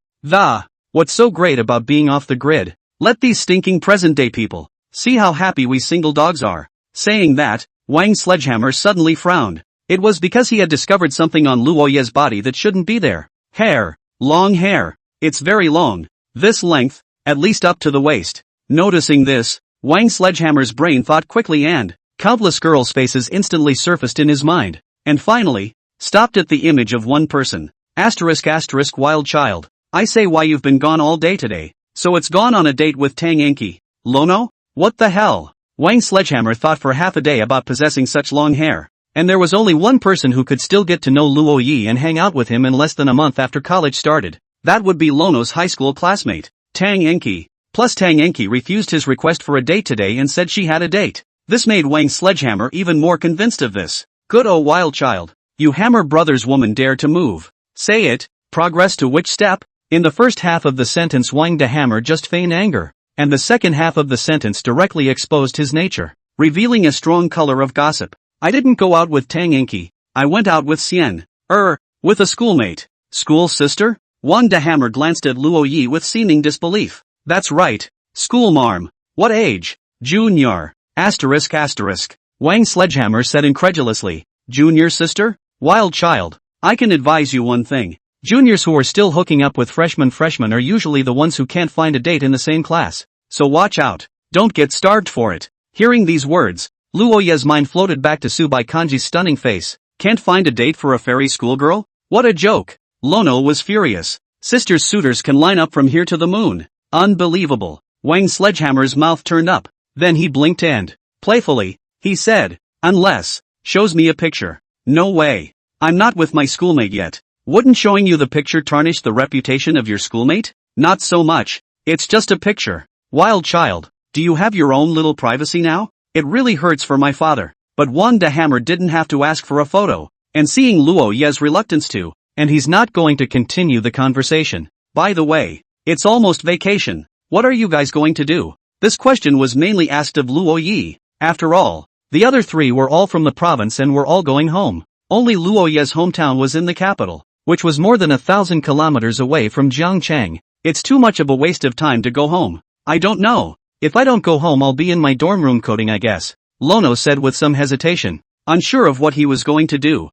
What's so great about being off the grid? Let these stinking present-day people see how happy we single dogs are. Saying that, Wang Sledgehammer suddenly frowned. It was because he had discovered something on Luoya's body that shouldn't be there. Hair. Long hair. It's very long. This length, at least up to the waist. Noticing this, Wang Sledgehammer's brain thought quickly and countless girls' faces instantly surfaced in his mind. And finally, stopped at the image of one person. ***, wild child. I say why you've been gone all day today. So it's gone on a date with Tang Enki. Lono? What the hell? Wang Sledgehammer thought for half a day about possessing such long hair. And there was only one person who could still get to know Luo Yi and hang out with him in less than a month after college started. That would be Lono's high school classmate, Tang Enki. Plus Tang Enki refused his request for a date today and said she had a date. This made Wang Sledgehammer even more convinced of this. Good oh wild child. You Hammer Brothers woman dare to move. Say it. Progress to which step? In the first half of the sentence Wang de Hammer just feigned anger, and the second half of the sentence directly exposed his nature, revealing a strong color of gossip. I didn't go out with Tang Enki. I went out with Xian. With a schoolmate. School sister? Wang de Hammer glanced at Luo Yi with seeming disbelief. That's right. School marm. What age? Junior. ***. Wang Sledgehammer said incredulously. Junior sister? Wild child. I can advise you one thing. Juniors who are still hooking up with freshmen are usually the ones who can't find a date in the same class. So watch out. Don't get starved for it. Hearing these words, Luoya's mind floated back to Subai Kanji's stunning face. Can't find a date for a fairy schoolgirl? What a joke. Lono was furious. Sister's suitors can line up from here to the moon. Unbelievable. Wang Sledgehammer's mouth turned up. Then he blinked and, playfully, he said, unless, shows me a picture. No way. I'm not with my schoolmate yet. Wouldn't showing you the picture tarnish the reputation of your schoolmate? Not so much. It's just a picture. Wild child, do you have your own little privacy now? It really hurts for my father. But Wang de Hammer didn't have to ask for a photo, and seeing Luo Ye's reluctance to, and he's not going to continue the conversation. By the way, it's almost vacation. What are you guys going to do? This question was mainly asked of Luo Yi. After all, the other three were all from the province and were all going home. Only Luo Ye's hometown was in the capital, which was more than 1,000 kilometers away from Jiangcheng. It's too much of a waste of time to go home. I don't know. If I don't go home I'll be in my dorm room coding I guess, Lono said with some hesitation, unsure of what he was going to do.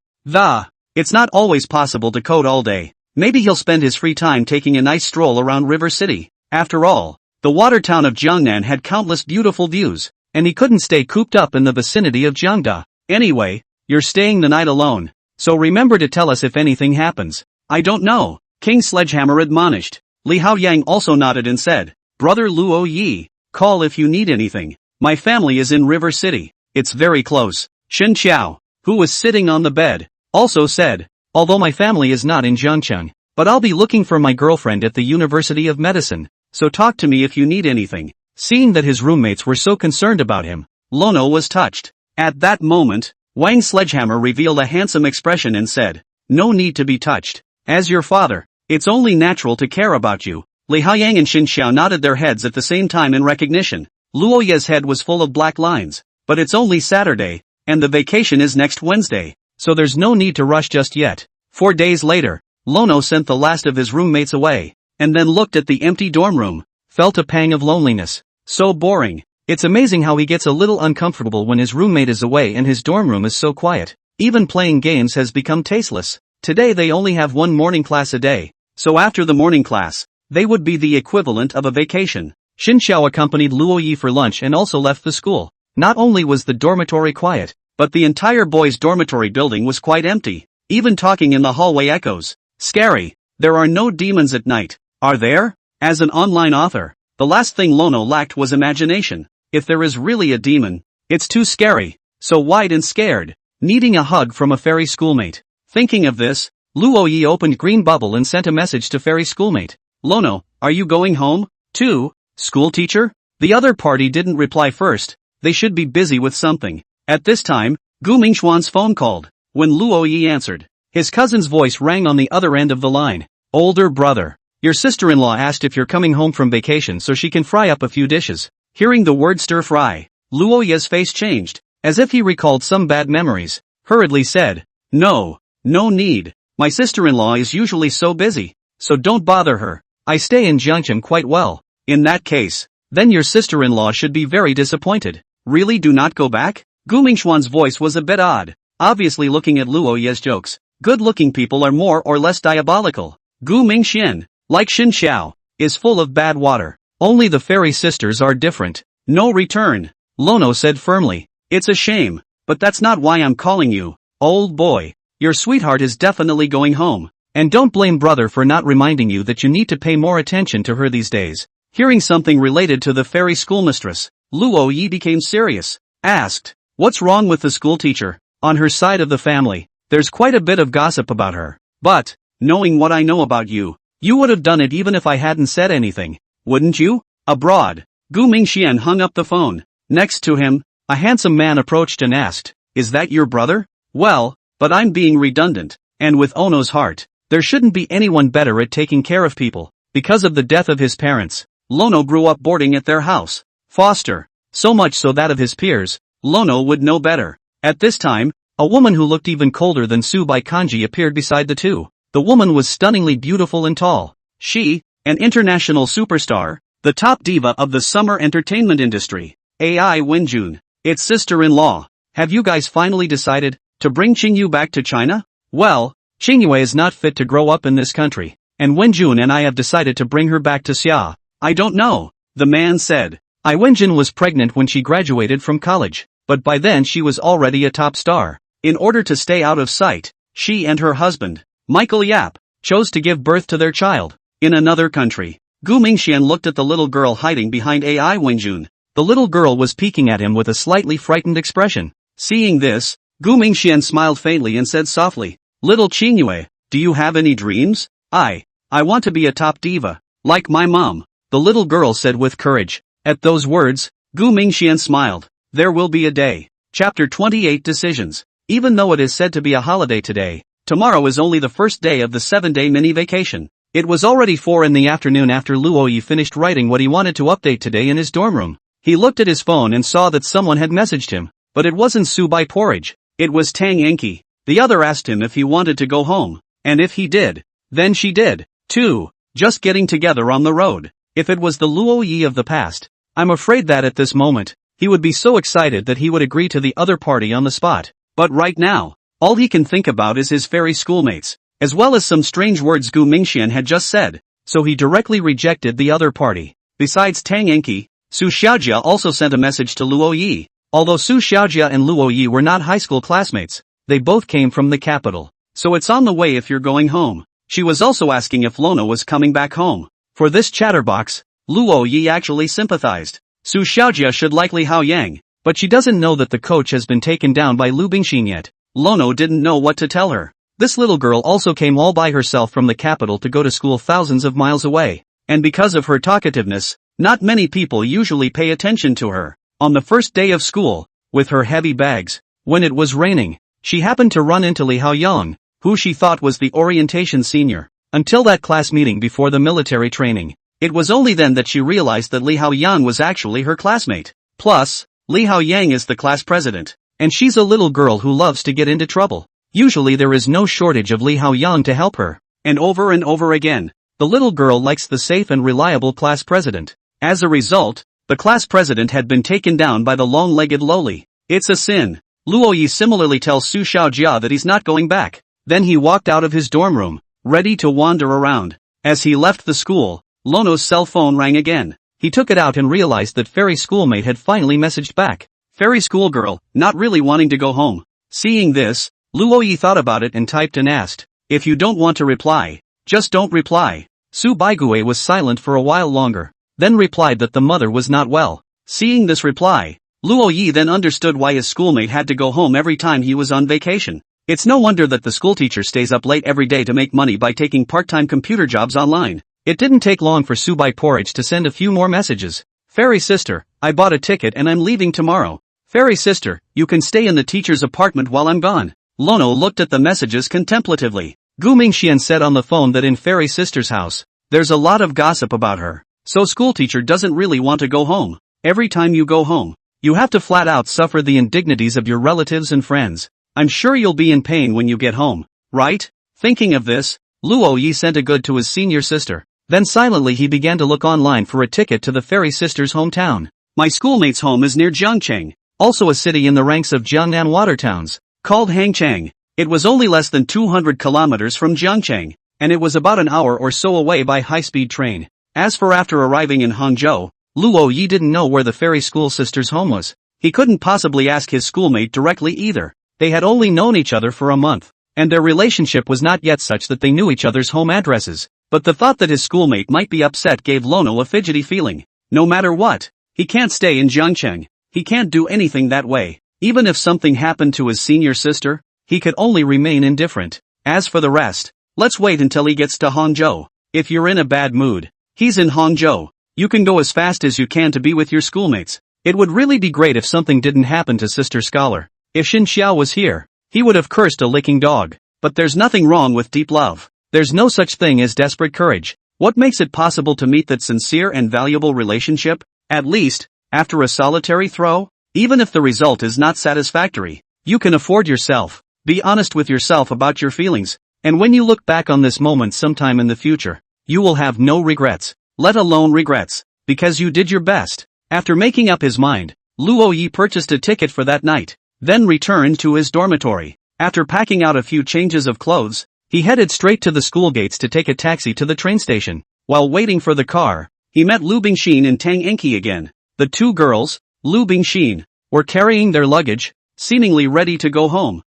It's not always possible to code all day. Maybe he'll spend his free time taking a nice stroll around River City. After all, the water town of Jiangnan had countless beautiful views, and he couldn't stay cooped up in the vicinity of Jiangda. Anyway, you're staying the night alone, so remember to tell us if anything happens. I don't know, King Sledgehammer admonished. Li Haoyang also nodded and said, Brother Luo Yi, call if you need anything. My family is in River City. It's very close. Shen Qiao, who was sitting on the bed, also said, although my family is not in Jiangcheng, but I'll be looking for my girlfriend at the University of Medicine, so talk to me if you need anything. Seeing that his roommates were so concerned about him, Lono was touched. At that moment, Wang Sledgehammer revealed a handsome expression and said, no need to be touched. As your father, it's only natural to care about you. Li Haoyang and Xin Xiao nodded their heads at the same time in recognition. Luo Ye's head was full of black lines, but it's only Saturday, and the vacation is next Wednesday, so there's no need to rush just yet. 4 days later, Lono sent the last of his roommates away, and then looked at the empty dorm room, felt a pang of loneliness. So boring. It's amazing how he gets a little uncomfortable when his roommate is away and his dorm room is so quiet. Even playing games has become tasteless. Today they only have one morning class a day, so after the morning class, they would be the equivalent of a vacation. Xin Xiao accompanied Luo Yi for lunch and also left the school. Not only was the dormitory quiet, but the entire boys' dormitory building was quite empty. Even talking in the hallway echoes. Scary. There are no demons at night, are there? As an online author, the last thing Lono lacked was imagination. If there is really a demon, it's too scary, so wide and scared, needing a hug from a fairy schoolmate. Thinking of this, Luo Yi opened Green Bubble and sent a message to fairy schoolmate. Lono, are you going home, too, school teacher? The other party didn't reply first, they should be busy with something. At this time, Gu Mingxuan's phone called. When Luo Yi answered, his cousin's voice rang on the other end of the line. Older brother, your sister-in-law asked if you're coming home from vacation so she can fry up a few dishes. Hearing the word stir-fry, Luo Yi's face changed, as if he recalled some bad memories, hurriedly said, no need, my sister-in-law is usually so busy, so don't bother her, I stay in Jiangcheng quite well. In that case, then your sister-in-law should be very disappointed. Really do not go back? Gu Mingxuan's voice was a bit odd, obviously looking at Luo Yi's jokes. Good-looking people are more or less diabolical. Gu Mingxian, like Xin Xiao, is full of bad water. Only the fairy sisters are different. No return, Lono said firmly. It's a shame, but that's not why I'm calling you, old boy. Your sweetheart is definitely going home. And don't blame brother for not reminding you that you need to pay more attention to her these days. Hearing something related to the fairy schoolmistress, Luo Yi became serious. Asked, what's wrong with the schoolteacher? On her side of the family, there's quite a bit of gossip about her. But, knowing what I know about you, you would have done it even if I hadn't said anything, wouldn't you? Abroad. Gu Mingxian hung up the phone. Next to him, a handsome man approached and asked, is that your brother? Well, but I'm being redundant, and with Ono's heart, there shouldn't be anyone better at taking care of people. Because of the death of his parents, Lono grew up boarding at their house. Foster. So much so that of his peers, Lono would know better. At this time, a woman who looked even colder than Su by Kanji appeared beside the two. The woman was stunningly beautiful and tall. She, an international superstar, the top diva of the summer entertainment industry. AI Wenjun. Its sister-in-law. Have you guys finally decided to bring Qingyu back to China? Well, Qingyue is not fit to grow up in this country, and Wenjun and I have decided to bring her back to Xia. I don't know, the man said. Ai Wenjun was pregnant when she graduated from college, but by then she was already a top star. In order to stay out of sight, she and her husband, Michael Yap, chose to give birth to their child in another country. Gu Mingxian looked at the little girl hiding behind Ai Wenjun. The little girl was peeking at him with a slightly frightened expression. Seeing this, Gu Mingxian smiled faintly and said softly, Little Chinue, do you have any dreams? I want to be a top diva, like my mom, the little girl said with courage. At those words, Gu Mingxian smiled. There will be a day. Chapter 28 Decisions. Even though it is said to be a holiday today, tomorrow is only the first day of the 7-day mini vacation. It was already 4 in the afternoon after Luoyi finished writing what he wanted to update today in his dorm room. He looked at his phone and saw that someone had messaged him, but it wasn't Subai Porridge. It was Tang Enki. The other asked him if he wanted to go home, and if he did, then she did, too, just getting together on the road. If it was the Luoyi of the past, I'm afraid that at this moment, he would be so excited that he would agree to the other party on the spot. But right now, all he can think about is his fairy schoolmates, as well as some strange words Gu Mingxian had just said, so he directly rejected the other party. Besides Tang Enki, Su Xiaojia also sent a message to Luoyi. Although Su Xiaojia and Luoyi were not high school classmates, they both came from the capital. So it's on the way if you're going home. She was also asking if Lona was coming back home. For this chatterbox, Luoyi actually sympathized. Su Xiaojia should like Li Haoyang, but she doesn't know that the coach has been taken down by Lu Bingxin yet. Lono didn't know what to tell her. This little girl also came all by herself from the capital to go to school thousands of miles away. And because of her talkativeness, not many people usually pay attention to her. On the first day of school, with her heavy bags, when it was raining, she happened to run into Li Haoyang, who she thought was the orientation senior. Until that class meeting before the military training, it was only then that she realized that Li Haoyang was actually her classmate. Plus, Li Haoyang is the class president, and she's a little girl who loves to get into trouble. Usually there is no shortage of Li Haoyang to help her. And over again, the little girl likes the safe and reliable class president. As a result, the class president had been taken down by the long-legged lowly. It's a sin. Luoyi similarly tells Su Xiaojia that he's not going back. Then he walked out of his dorm room, ready to wander around. As he left the school, Lono's cell phone rang again. He took it out and realized that fairy schoolmate had finally messaged back. Fairy schoolgirl, not really wanting to go home. Seeing this, Luoyi thought about it and typed and asked, if you don't want to reply, just don't reply. Su Baiguei was silent for a while longer, then replied that the mother was not well. Seeing this reply, Luoyi then understood why his schoolmate had to go home every time he was on vacation. It's no wonder that the schoolteacher stays up late every day to make money by taking part-time computer jobs online. It didn't take long for Subai Porridge to send a few more messages. Fairy sister, I bought a ticket and I'm leaving tomorrow. Fairy sister, you can stay in the teacher's apartment while I'm gone. Lono looked at the messages contemplatively. Gu Mingxian said on the phone that in Fairy sister's house, there's a lot of gossip about her. So schoolteacher doesn't really want to go home. Every time you go home, you have to flat out suffer the indignities of your relatives and friends. I'm sure you'll be in pain when you get home, right? Thinking of this, Luoyi sent a good to his senior sister. Then silently he began to look online for a ticket to the fairy sister's hometown. My schoolmate's home is near Jiangcheng, also a city in the ranks of Jiangnan water towns, called Hangchang. It was only less than 200 kilometers from Jiangcheng, and it was about an hour or so away by high-speed train. As for after arriving in Hangzhou, Luoyi didn't know where the fairy school sister's home was. He couldn't possibly ask his schoolmate directly either. They had only known each other for a month, and their relationship was not yet such that they knew each other's home addresses. But the thought that his schoolmate might be upset gave Lono a fidgety feeling. No matter what, he can't stay in Jiangcheng. He can't do anything that way. Even if something happened to his senior sister, he could only remain indifferent. As for the rest, let's wait until he gets to Hangzhou. If you're in a bad mood, he's in Hangzhou. You can go as fast as you can to be with your schoolmates. It would really be great if something didn't happen to Sister Scholar. If Xin Xiao was here, he would have cursed a licking dog. But there's nothing wrong with deep love. There's no such thing as desperate courage. What makes it possible to meet that sincere and valuable relationship? At least, after a solitary throw? Even if the result is not satisfactory, you can afford yourself. Be honest with yourself about your feelings, and when you look back on this moment sometime in the future, you will have no regrets, let alone regrets, because you did your best. After making up his mind, Luoyi purchased a ticket for that night, then returned to his dormitory. After packing out a few changes of clothes, he headed straight to the school gates to take a taxi to the train station. While waiting for the car, he met Lu Bingxin and Tang Enki again. The two girls, Lu Bingxin, were carrying their luggage, seemingly ready to go home.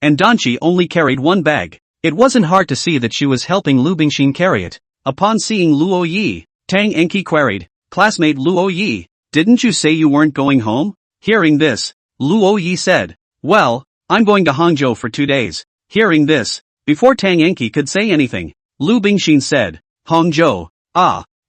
And Danchi only carried one bag. It wasn't hard to see that she was helping Lu Bingxin carry it. Upon seeing Luoyi, Tang Enki queried, "Classmate Luoyi, didn't you say you weren't going home?" Hearing this, Luoyi said, "Well, I'm going to Hangzhou for 2 days. Hearing this, before Tang Enki could say anything, Lu Bingxin said, Hangzhou,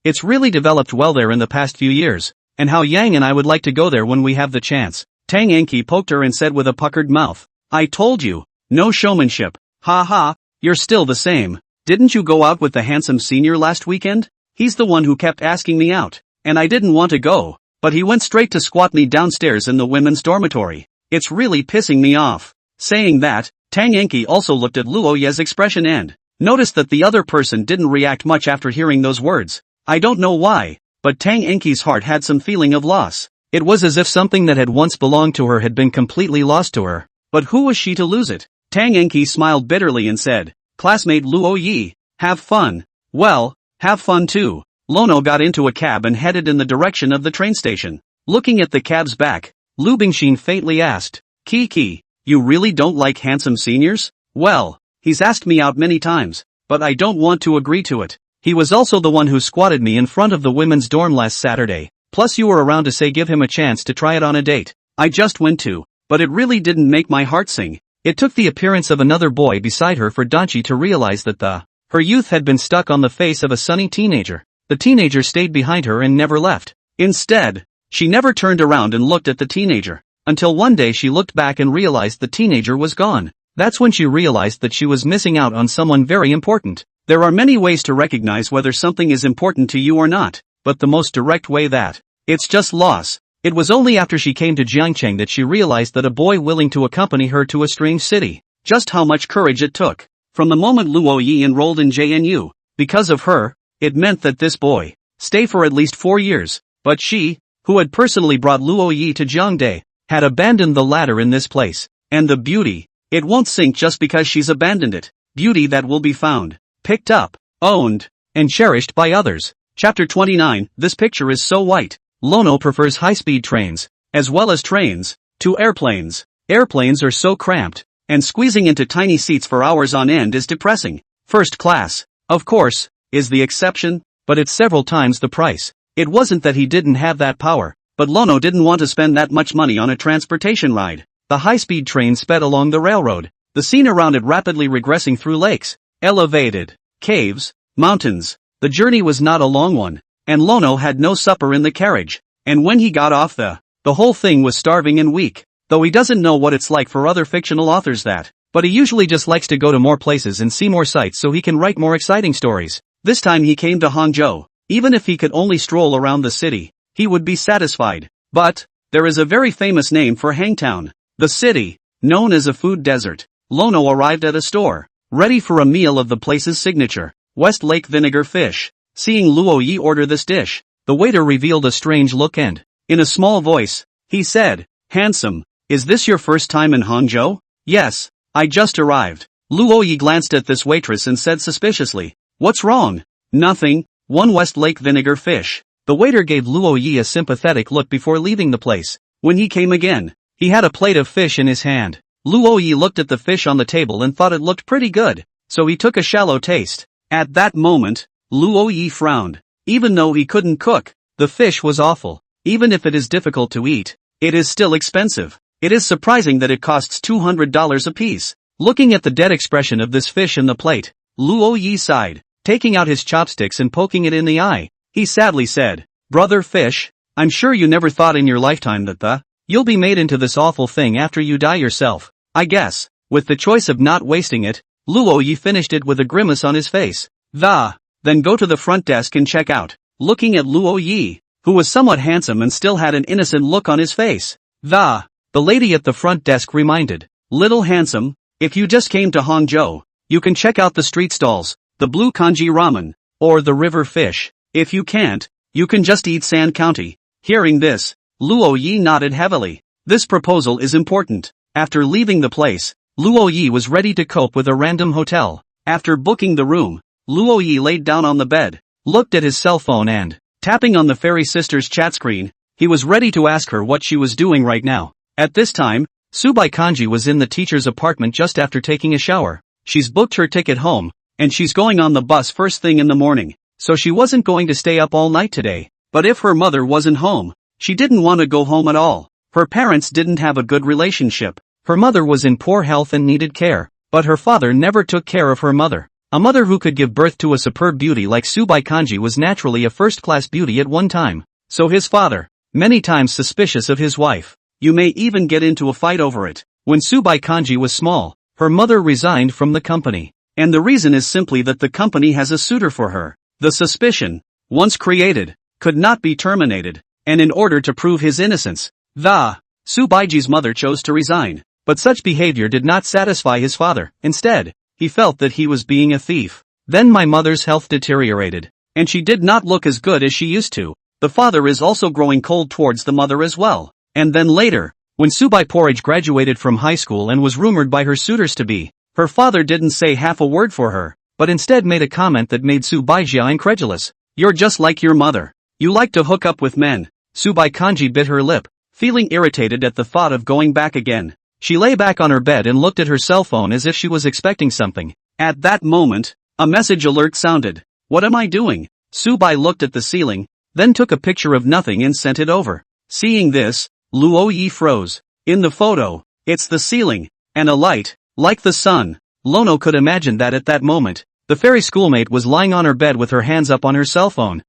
it's really developed well there in the past few years, and how Yang and I would like to go there when we have the chance. Tang Enki poked her and said with a puckered mouth, I told you, no showmanship, ha ha, you're still the same. Didn't you go out with the handsome senior last weekend? He's the one who kept asking me out, and I didn't want to go, but he went straight to squat me downstairs in the women's dormitory. It's really pissing me off. Saying that, Tang Enki also looked at Luo Ye's expression and noticed that the other person didn't react much after hearing those words. I don't know why, but Tang Enki's heart had some feeling of loss. It was as if something that had once belonged to her had been completely lost to her. But who was she to lose it? Tang Enki smiled bitterly and said, Classmate Luo Yi, have fun. Well, have fun too. Lono got into a cab and headed in the direction of the train station. Looking at the cab's back, Lu Bingxin faintly asked, Kiki, you really don't like handsome seniors? Well, he's asked me out many times, but I don't want to agree to it. He was also the one who squatted me in front of the women's dorm last Saturday. Plus you were around to say give him a chance to try it on a date. I just went to, but it really didn't make my heart sing. It took the appearance of another boy beside her for Danchi to realize that her youth had been stuck on the face of a sunny teenager. The teenager stayed behind her and never left. Instead, she never turned around and looked at the teenager, until one day she looked back and realized the teenager was gone. That's when she realized that she was missing out on someone very important. There are many ways to recognize whether something is important to you or not, but the most direct way that it's just loss. It was only after she came to Jiangcheng that she realized that a boy willing to accompany her to a strange city, just how much courage it took. From the moment Luo Yi enrolled in JNU, because of her, it meant that this boy stay for at least 4 years, but she, who had personally brought Luo Yi to Jiangde, had abandoned the latter in this place. And the beauty, it won't sink just because she's abandoned it. Beauty that will be found, picked up, owned, and cherished by others. Chapter 29, This picture is so white. Lono prefers high-speed trains, as well as trains, to airplanes. Airplanes are so cramped, and squeezing into tiny seats for hours on end is depressing. First class, of course, is the exception, but it's several times the price. It wasn't that he didn't have that power, but Lono didn't want to spend that much money on a transportation ride. The high-speed train sped along the railroad, the scene around it rapidly regressing through lakes, elevated, caves, mountains. The journey was not a long one, and Lono had no supper in the carriage, and when he got off the whole thing was starving and weak, though he doesn't know what it's like for other fictional authors but he usually just likes to go to more places and see more sights so he can write more exciting stories. This time he came to Hangzhou. Even if he could only stroll around the city, he would be satisfied. But there is a very famous name for Hangtown, the city, known as a food desert. Lono arrived at a store, ready for a meal of the place's signature, West Lake vinegar fish. Seeing Luo Yi order this dish, the waiter revealed a strange look and, in a small voice, he said, Handsome, is this your first time in Hangzhou? Yes, I just arrived. Luo Yi glanced at this waitress and said suspiciously, What's wrong? Nothing, one West Lake vinegar fish. The waiter gave Luo Yi a sympathetic look before leaving the place. When he came again, he had a plate of fish in his hand. Luo Yi looked at the fish on the table and thought it looked pretty good, so he took a shallow taste. At that moment, Luo Yi frowned. Even though he couldn't cook, the fish was awful. Even if it is difficult to eat, it is still expensive. It is surprising that it costs $200 apiece. Looking at the dead expression of this fish in the plate, Luo Yi sighed, taking out his chopsticks and poking it in the eye. He sadly said, Brother fish, I'm sure you never thought in your lifetime that you'll be made into this awful thing after you die yourself. I guess. With the choice of not wasting it, Luo Yi finished it with a grimace on his face. Then go to the front desk and check out. Looking at Luo Yi, who was somewhat handsome and still had an innocent look on his face. The lady at the front desk reminded, Little handsome, if you just came to Hangzhou, you can check out the street stalls, the blue kanji ramen, or the river fish. If you can't, you can just eat Sand County. Hearing this, Luo Yi nodded heavily. This proposal is important. After leaving the place, Luo Yi was ready to cope with a random hotel. After booking the room, Luo Yi laid down on the bed, looked at his cell phone and, tapping on the fairy sister's chat screen, he was ready to ask her what she was doing right now. At this time, Subai Kanji was in the teacher's apartment just after taking a shower. She's booked her ticket home, and she's going on the bus first thing in the morning, so she wasn't going to stay up all night today. But if her mother wasn't home, she didn't want to go home at all. Her parents didn't have a good relationship. Her mother was in poor health and needed care. But her father never took care of her mother. A mother who could give birth to a superb beauty like Subai Kanji was naturally a first-class beauty at one time. So his father, many times suspicious of his wife. You may even get into a fight over it. When Subai Kanji was small, her mother resigned from the company. And the reason is simply that the company has a suitor for her. The suspicion, once created, could not be terminated. And in order to prove his innocence, Subaiji's mother chose to resign. But such behavior did not satisfy his father. Instead, he felt that he was being a thief. Then my mother's health deteriorated, and she did not look as good as she used to. The father is also growing cold towards the mother as well. And then later, when Subai Porridge graduated from high school and was rumored by her suitors-to-be, her father didn't say half a word for her, but instead made a comment that made Subaijia incredulous. You're just like your mother. You like to hook up with men. Subai Kanji bit her lip, feeling irritated at the thought of going back again. She lay back on her bed and looked at her cell phone as if she was expecting something. At that moment, a message alert sounded. What am I doing? Subai looked at the ceiling, then took a picture of nothing and sent it over. Seeing this, Luo Yi froze. In the photo, it's the ceiling, and a light, like the sun. Lono could imagine that at that moment, the fairy schoolmate was lying on her bed with her hands up on her cell phone.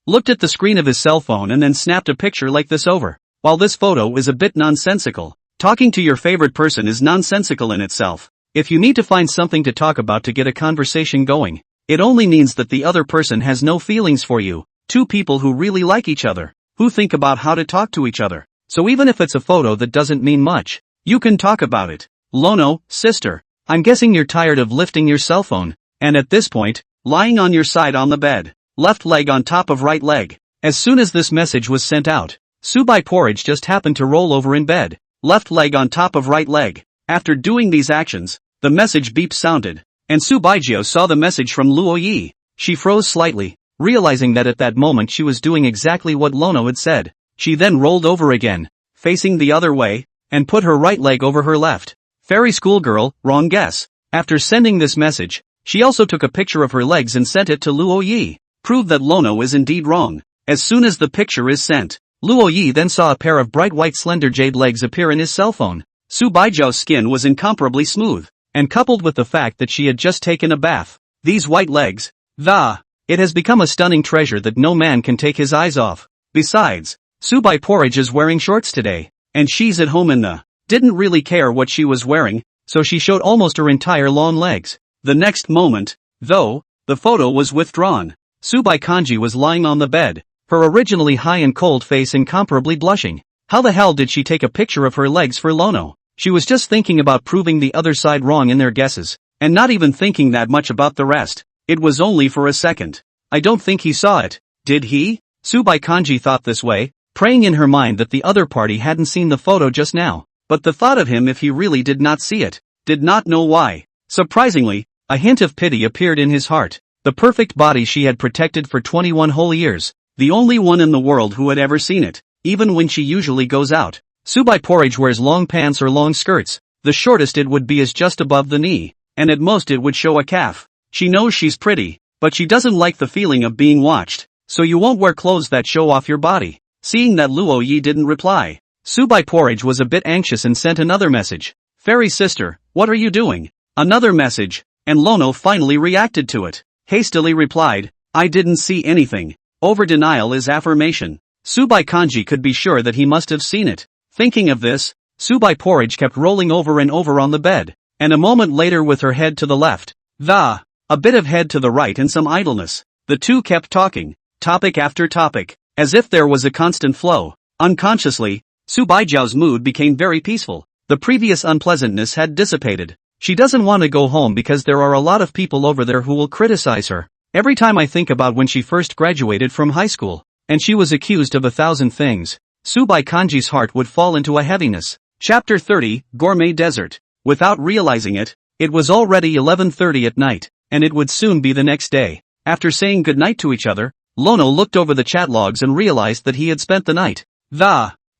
Looked at the screen of his cell phone and then snapped a picture like this over. While this photo is a bit nonsensical, talking to your favorite person is nonsensical in itself. If you need to find something to talk about to get a conversation going, it only means that the other person has no feelings for you. Two people who really like each other, who think about how to talk to each other. So even if it's a photo that doesn't mean much, you can talk about it. Lono, sister, I'm guessing you're tired of lifting your cell phone, and at this point, lying on your side on the bed, left leg on top of right leg. As soon as this message was sent out, Subai Porridge just happened to roll over in bed, left leg on top of right leg. After doing these actions, the message beep sounded, and Subaijio saw the message from Luo Yi. She froze slightly, realizing that at that moment she was doing exactly what Lono had said. She then rolled over again, facing the other way, and put her right leg over her left. Fairy schoolgirl, wrong guess. After sending this message, she also took a picture of her legs and sent it to Luo Yi. Prove that Lono is indeed wrong. As soon as the picture is sent, Luo Yi then saw a pair of bright white slender jade legs appear in his cell phone. Subaijiao's skin was incomparably smooth, and coupled with the fact that she had just taken a bath, these white legs, it has become a stunning treasure that no man can take his eyes off. Besides, Subai Porridge is wearing shorts today, and she's at home in the didn't really care what she was wearing, so she showed almost her entire long legs. The next moment, though, the photo was withdrawn. Subai Kanji was lying on the bed, her originally high and cold face incomparably blushing. How the hell did she take a picture of her legs for Lono? She was just thinking about proving the other side wrong in their guesses, and not even thinking that much about the rest. It was only for a second. I don't think he saw it, did he? Subai Kanji thought this way, praying in her mind that the other party hadn't seen the photo just now. But the thought of him if he really did not see it, did not know why. Surprisingly, a hint of pity appeared in his heart. The perfect body she had protected for 21 whole years, the only one in the world who had ever seen it, even when she usually goes out. Subai Porridge wears long pants or long skirts. The shortest it would be is just above the knee, and at most it would show a calf. She knows she's pretty, but she doesn't like the feeling of being watched, so you won't wear clothes that show off your body. Seeing that Luo Yi didn't reply, Subai Porridge was a bit anxious and sent another message. Fairy sister, what are you doing? Another message, and Lono finally reacted to it. Hastily replied, I didn't see anything. Over-denial is affirmation. Subai Kanji could be sure that he must have seen it. Thinking of this, Subai Porridge kept rolling over and over on the bed, and a moment later with her head to the left, a bit of head to the right and some idleness. The two kept talking, topic after topic, as if there was a constant flow. Unconsciously, Subaijiao's mood became very peaceful. The previous unpleasantness had dissipated. She doesn't want to go home because there are a lot of people over there who will criticize her. Every time I think about when she first graduated from high school, and she was accused of 1,000 things, Subai Kanji's heart would fall into a heaviness. Chapter 30, Gourmet Desert. Without realizing it, it was already 11:30 at night, and it would soon be the next day. After saying goodnight to each other, Lono looked over the chat logs and realized that he had spent the night.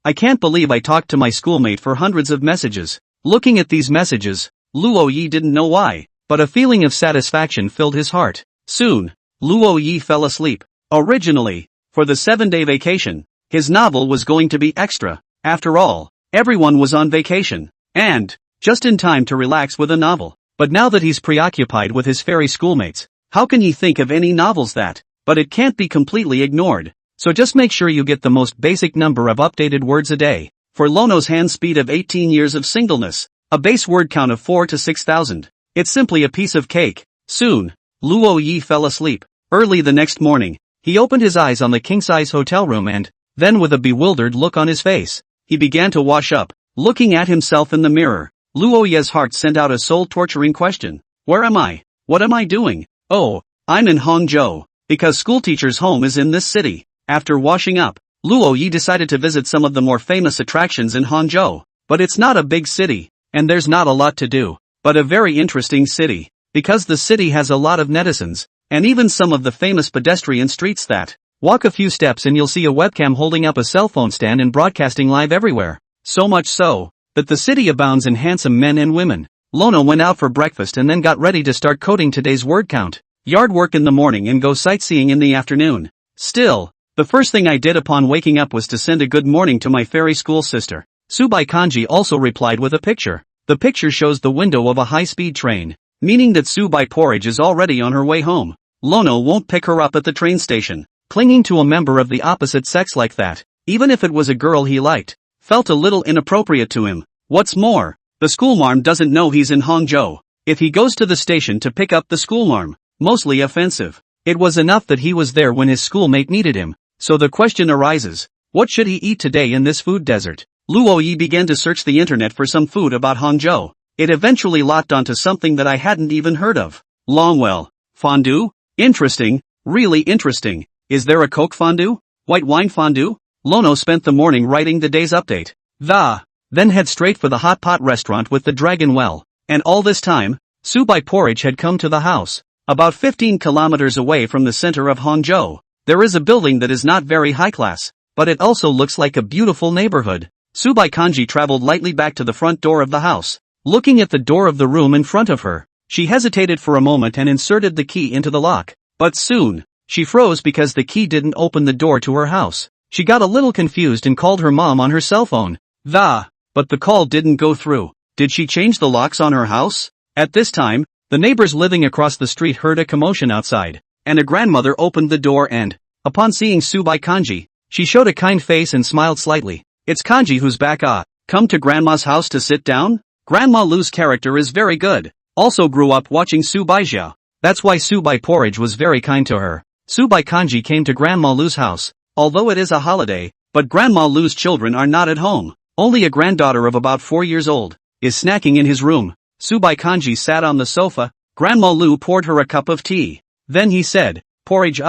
I can't believe I talked to my schoolmate for hundreds of messages. Looking at these messages, Luo Yi didn't know why, but a feeling of satisfaction filled his heart. Soon, Luo Yi fell asleep. Originally, for the 7-day vacation, his novel was going to be extra. After all, everyone was on vacation. And, just in time to relax with a novel. But now that he's preoccupied with his fairy schoolmates, how can he think of any novels that? But it can't be completely ignored. So just make sure you get the most basic number of updated words a day. For Lono's hand speed of 18 years of singleness, a base word count of 4 to 6,000. It's simply a piece of cake. Soon, Luo Yi fell asleep. Early the next morning, he opened his eyes on the king-size hotel room and, then with a bewildered look on his face, he began to wash up. Looking at himself in the mirror, Luo Yi's heart sent out a soul-torturing question. Where am I? What am I doing? Oh, I'm in Hangzhou, because schoolteacher's home is in this city. After washing up, Luo Yi decided to visit some of the more famous attractions in Hangzhou. But it's not a big city, and there's not a lot to do. But a very interesting city, because the city has a lot of netizens, and even some of the famous pedestrian streets that walk a few steps and you'll see a webcam holding up a cell phone stand and broadcasting live everywhere. So much so, that the city abounds in handsome men and women. Lono went out for breakfast and then got ready to start coding today's word count. Yard work in the morning and go sightseeing in the afternoon. Still, the first thing I did upon waking up was to send a good morning to my fairy school sister. Subai Kanji also replied with a picture. The picture shows the window of a high-speed train, meaning that Subai Porridge is already on her way home. Lono won't pick her up at the train station. Clinging to a member of the opposite sex like that, even if it was a girl he liked, felt a little inappropriate to him. What's more, the schoolmarm doesn't know he's in Hangzhou. If he goes to the station to pick up the schoolmarm, mostly offensive. It was enough that he was there when his schoolmate needed him. So the question arises, what should he eat today in this food desert? Luo Yi began to search the internet for some food about Hangzhou. It eventually locked onto something that I hadn't even heard of. Longwell. Fondue? Interesting, really interesting. Is there a Coke fondue? White wine fondue? Lono spent the morning writing the day's update. Then head straight for the hot pot restaurant with the dragon well. And all this time, Subai Porridge had come to the house. About 15 kilometers away from the center of Hangzhou, there is a building that is not very high class, but it also looks like a beautiful neighborhood. Subai Kanji traveled lightly back to the front door of the house. Looking at the door of the room in front of her, she hesitated for a moment and inserted the key into the lock. But soon, she froze because the key didn't open the door to her house. She got a little confused and called her mom on her cell phone. But the call didn't go through. Did she change the locks on her house? At this time, the neighbors living across the street heard a commotion outside, and a grandmother opened the door and, upon seeing Subai Kanji, she showed a kind face and smiled slightly. It's Kanji who's back. Come to grandma's house to sit down? Grandma Lu's character is very good. Also grew up watching Subai Zhao. That's why Subai Porridge was very kind to her. Subai Kanji came to Grandma Lu's house, although it is a holiday, but Grandma Lu's children are not at home. Only a granddaughter of about 4 years old is snacking in his room. Subai Kanji sat on the sofa. Grandma Lu poured her a cup of tea. Then he said, Porridge,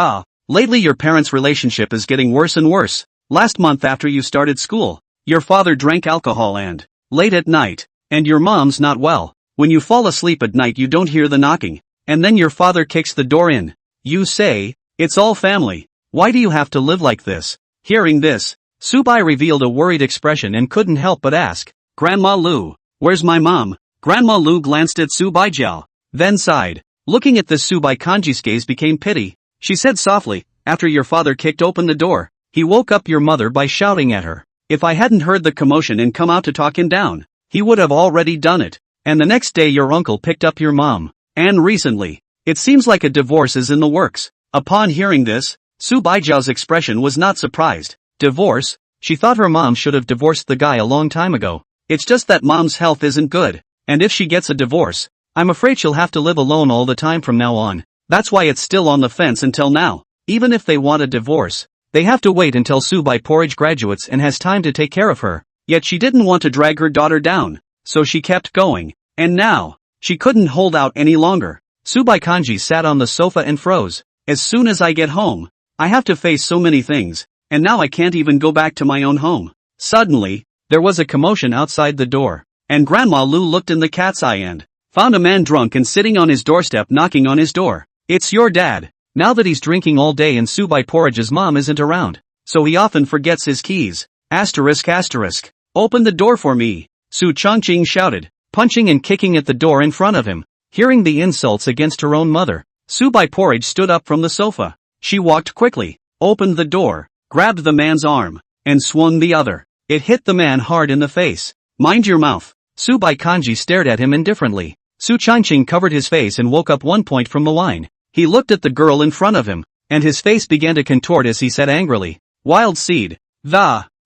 lately your parents' relationship is getting worse and worse. Last month after you started school, your father drank alcohol and, late at night, and your mom's not well. When you fall asleep at night you don't hear the knocking, and then your father kicks the door in. You say, it's all family. Why do you have to live like this? Hearing this, Subai revealed a worried expression and couldn't help but ask, Grandma Lu, where's my mom? Grandma Lu glanced at Subai Jiao, then sighed. Looking at this, Subai Kanji's gaze became pity. She said softly, after your father kicked open the door, he woke up your mother by shouting at her. If I hadn't heard the commotion and come out to talk him down, he would have already done it. And the next day your uncle picked up your mom. And recently, it seems like a divorce is in the works. Upon hearing this, Subai Jiao's expression was not surprised. Divorce? She thought her mom should have divorced the guy a long time ago. It's just that mom's health isn't good, and if she gets a divorce, I'm afraid she'll have to live alone all the time from now on. That's why it's still on the fence until now. Even if they want a divorce, they have to wait until Subai Porridge graduates and has time to take care of her. Yet she didn't want to drag her daughter down, so she kept going. And now, she couldn't hold out any longer. Subai Kanji sat on the sofa and froze. As soon as I get home, I have to face so many things, and now I can't even go back to my own home. Suddenly, there was a commotion outside the door, and Grandma Lu looked in the cat's eye and found a man drunk and sitting on his doorstep knocking on his door. It's your dad. Now that he's drinking all day and Subai Porridge's mom isn't around, so he often forgets his keys. Asterisk. Open the door for me, Su Chongqing shouted, punching and kicking at the door in front of him. Hearing the insults against her own mother, Subai Porridge stood up from the sofa. She walked quickly, opened the door, grabbed the man's arm, and swung the other. It hit the man hard in the face. Mind your mouth. Su Baikanji stared at him indifferently. Su Changqing covered his face and woke up 1 point from the wine. He looked at the girl in front of him, and his face began to contort as he said angrily, "Wild seed.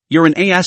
You're an A**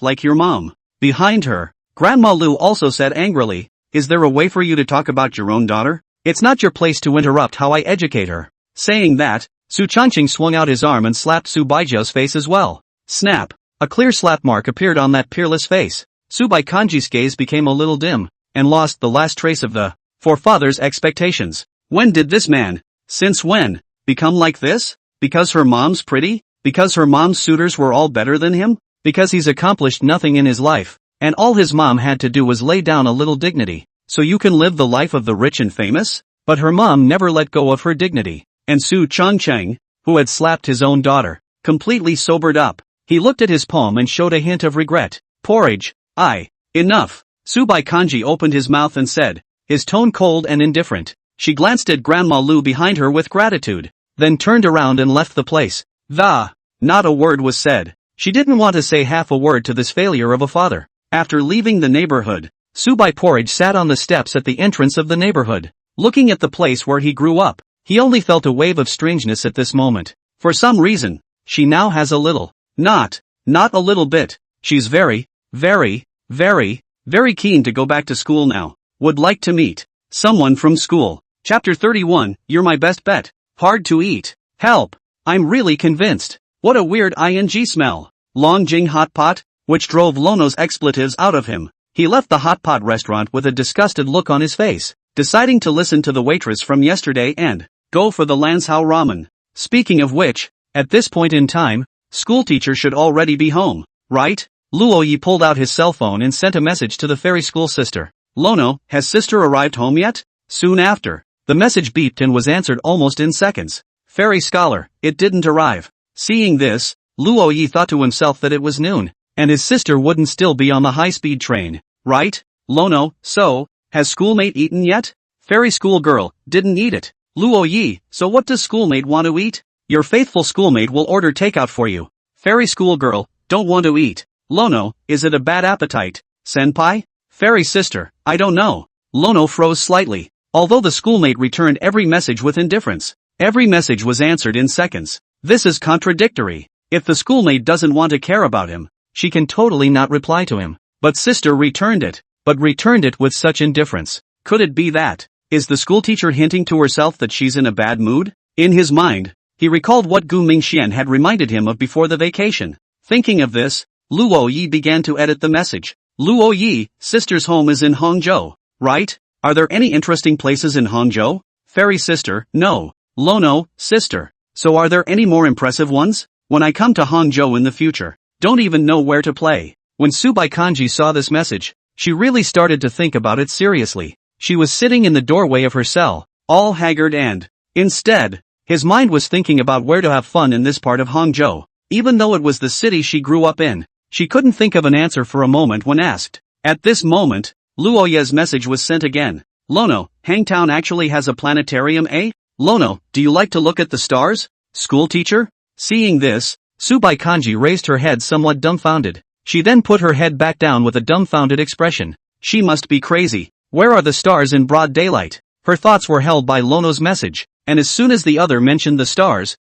like your mom." Behind her, Grandma Lu also said angrily, "Is there a way for you to talk about your own daughter? It's not your place to interrupt how I educate her." Saying that, Su Changqing swung out his arm and slapped Su Baijiao's face as well. Snap! A clear slap mark appeared on that peerless face. Su Baikanji's gaze became a little dim, and lost the last trace of the forefather's expectations. When did this man, since when, become like this? Because her mom's pretty? Because her mom's suitors were all better than him? Because he's accomplished nothing in his life, and all his mom had to do was lay down a little dignity, so you can live the life of the rich and famous? But her mom never let go of her dignity, and Su Changqing, who had slapped his own daughter, completely sobered up. He looked at his palm and showed a hint of regret. Porridge. Enough. Su Baikanji opened his mouth and said, his tone cold and indifferent. She glanced at Grandma Lu behind her with gratitude, then turned around and left the place. Not a word was said. She didn't want to say half a word to this failure of a father. After leaving the neighborhood, Su Bai Porridge sat on the steps at the entrance of the neighborhood. Looking at the place where he grew up, he only felt a wave of strangeness at this moment. For some reason, she now has a little, not a little bit. She's very keen to go back to school now. Would like to meet someone from school. Chapter 31, You're my best bet. Hard to eat. Help. I'm really convinced. What a weird ing smell. Longjing hot pot, which drove Lono's expletives out of him. He left the hot pot restaurant with a disgusted look on his face, deciding to listen to the waitress from yesterday and go for the Lanzhou ramen. Speaking of which, at this point in time, schoolteacher should already be home, right? Luoyi pulled out his cell phone and sent a message to the fairy school sister. Lono, has sister arrived home yet? Soon after, the message beeped and was answered almost in seconds. Fairy scholar, it didn't arrive. Seeing this, Luoyi thought to himself that it was noon, and his sister wouldn't still be on the high-speed train, right? Lono, so, has schoolmate eaten yet? Fairy schoolgirl, didn't eat it. Luoyi, so what does schoolmate want to eat? Your faithful schoolmate will order takeout for you. Fairy schoolgirl, don't want to eat. Lono, is it a bad appetite? Senpai? Fairy sister, I don't know. Lono froze slightly. Although the schoolmate returned every message with indifference, every message was answered in seconds. This is contradictory. If the schoolmate doesn't want to care about him, she can totally not reply to him. But sister returned it with such indifference. Could it be that? Is the schoolteacher hinting to herself that she's in a bad mood? In his mind, he recalled what Gu Mingxian had reminded him of before the vacation. Thinking of this, Luo Yi began to edit the message. Luo Yi, sister's home is in Hangzhou, right? Are there any interesting places in Hangzhou? Fairy sister, no. Lono, sister. So are there any more impressive ones? When I come to Hangzhou in the future, don't even know where to play. When Su Baikanji saw this message, she really started to think about it seriously. She was sitting in the doorway of her cell, all haggard and, instead, his mind was thinking about where to have fun in this part of Hangzhou. Even though it was the city she grew up in, she couldn't think of an answer for a moment when asked. At this moment, Luoye's message was sent again. Lono, Hangtown actually has a planetarium, eh? Lono, do you like to look at the stars? School teacher? Seeing this, Su Baikanji raised her head somewhat dumbfounded. She then put her head back down with a dumbfounded expression. She must be crazy. Where are the stars in broad daylight? Her thoughts were held by Lono's message, and as soon as the other mentioned the stars,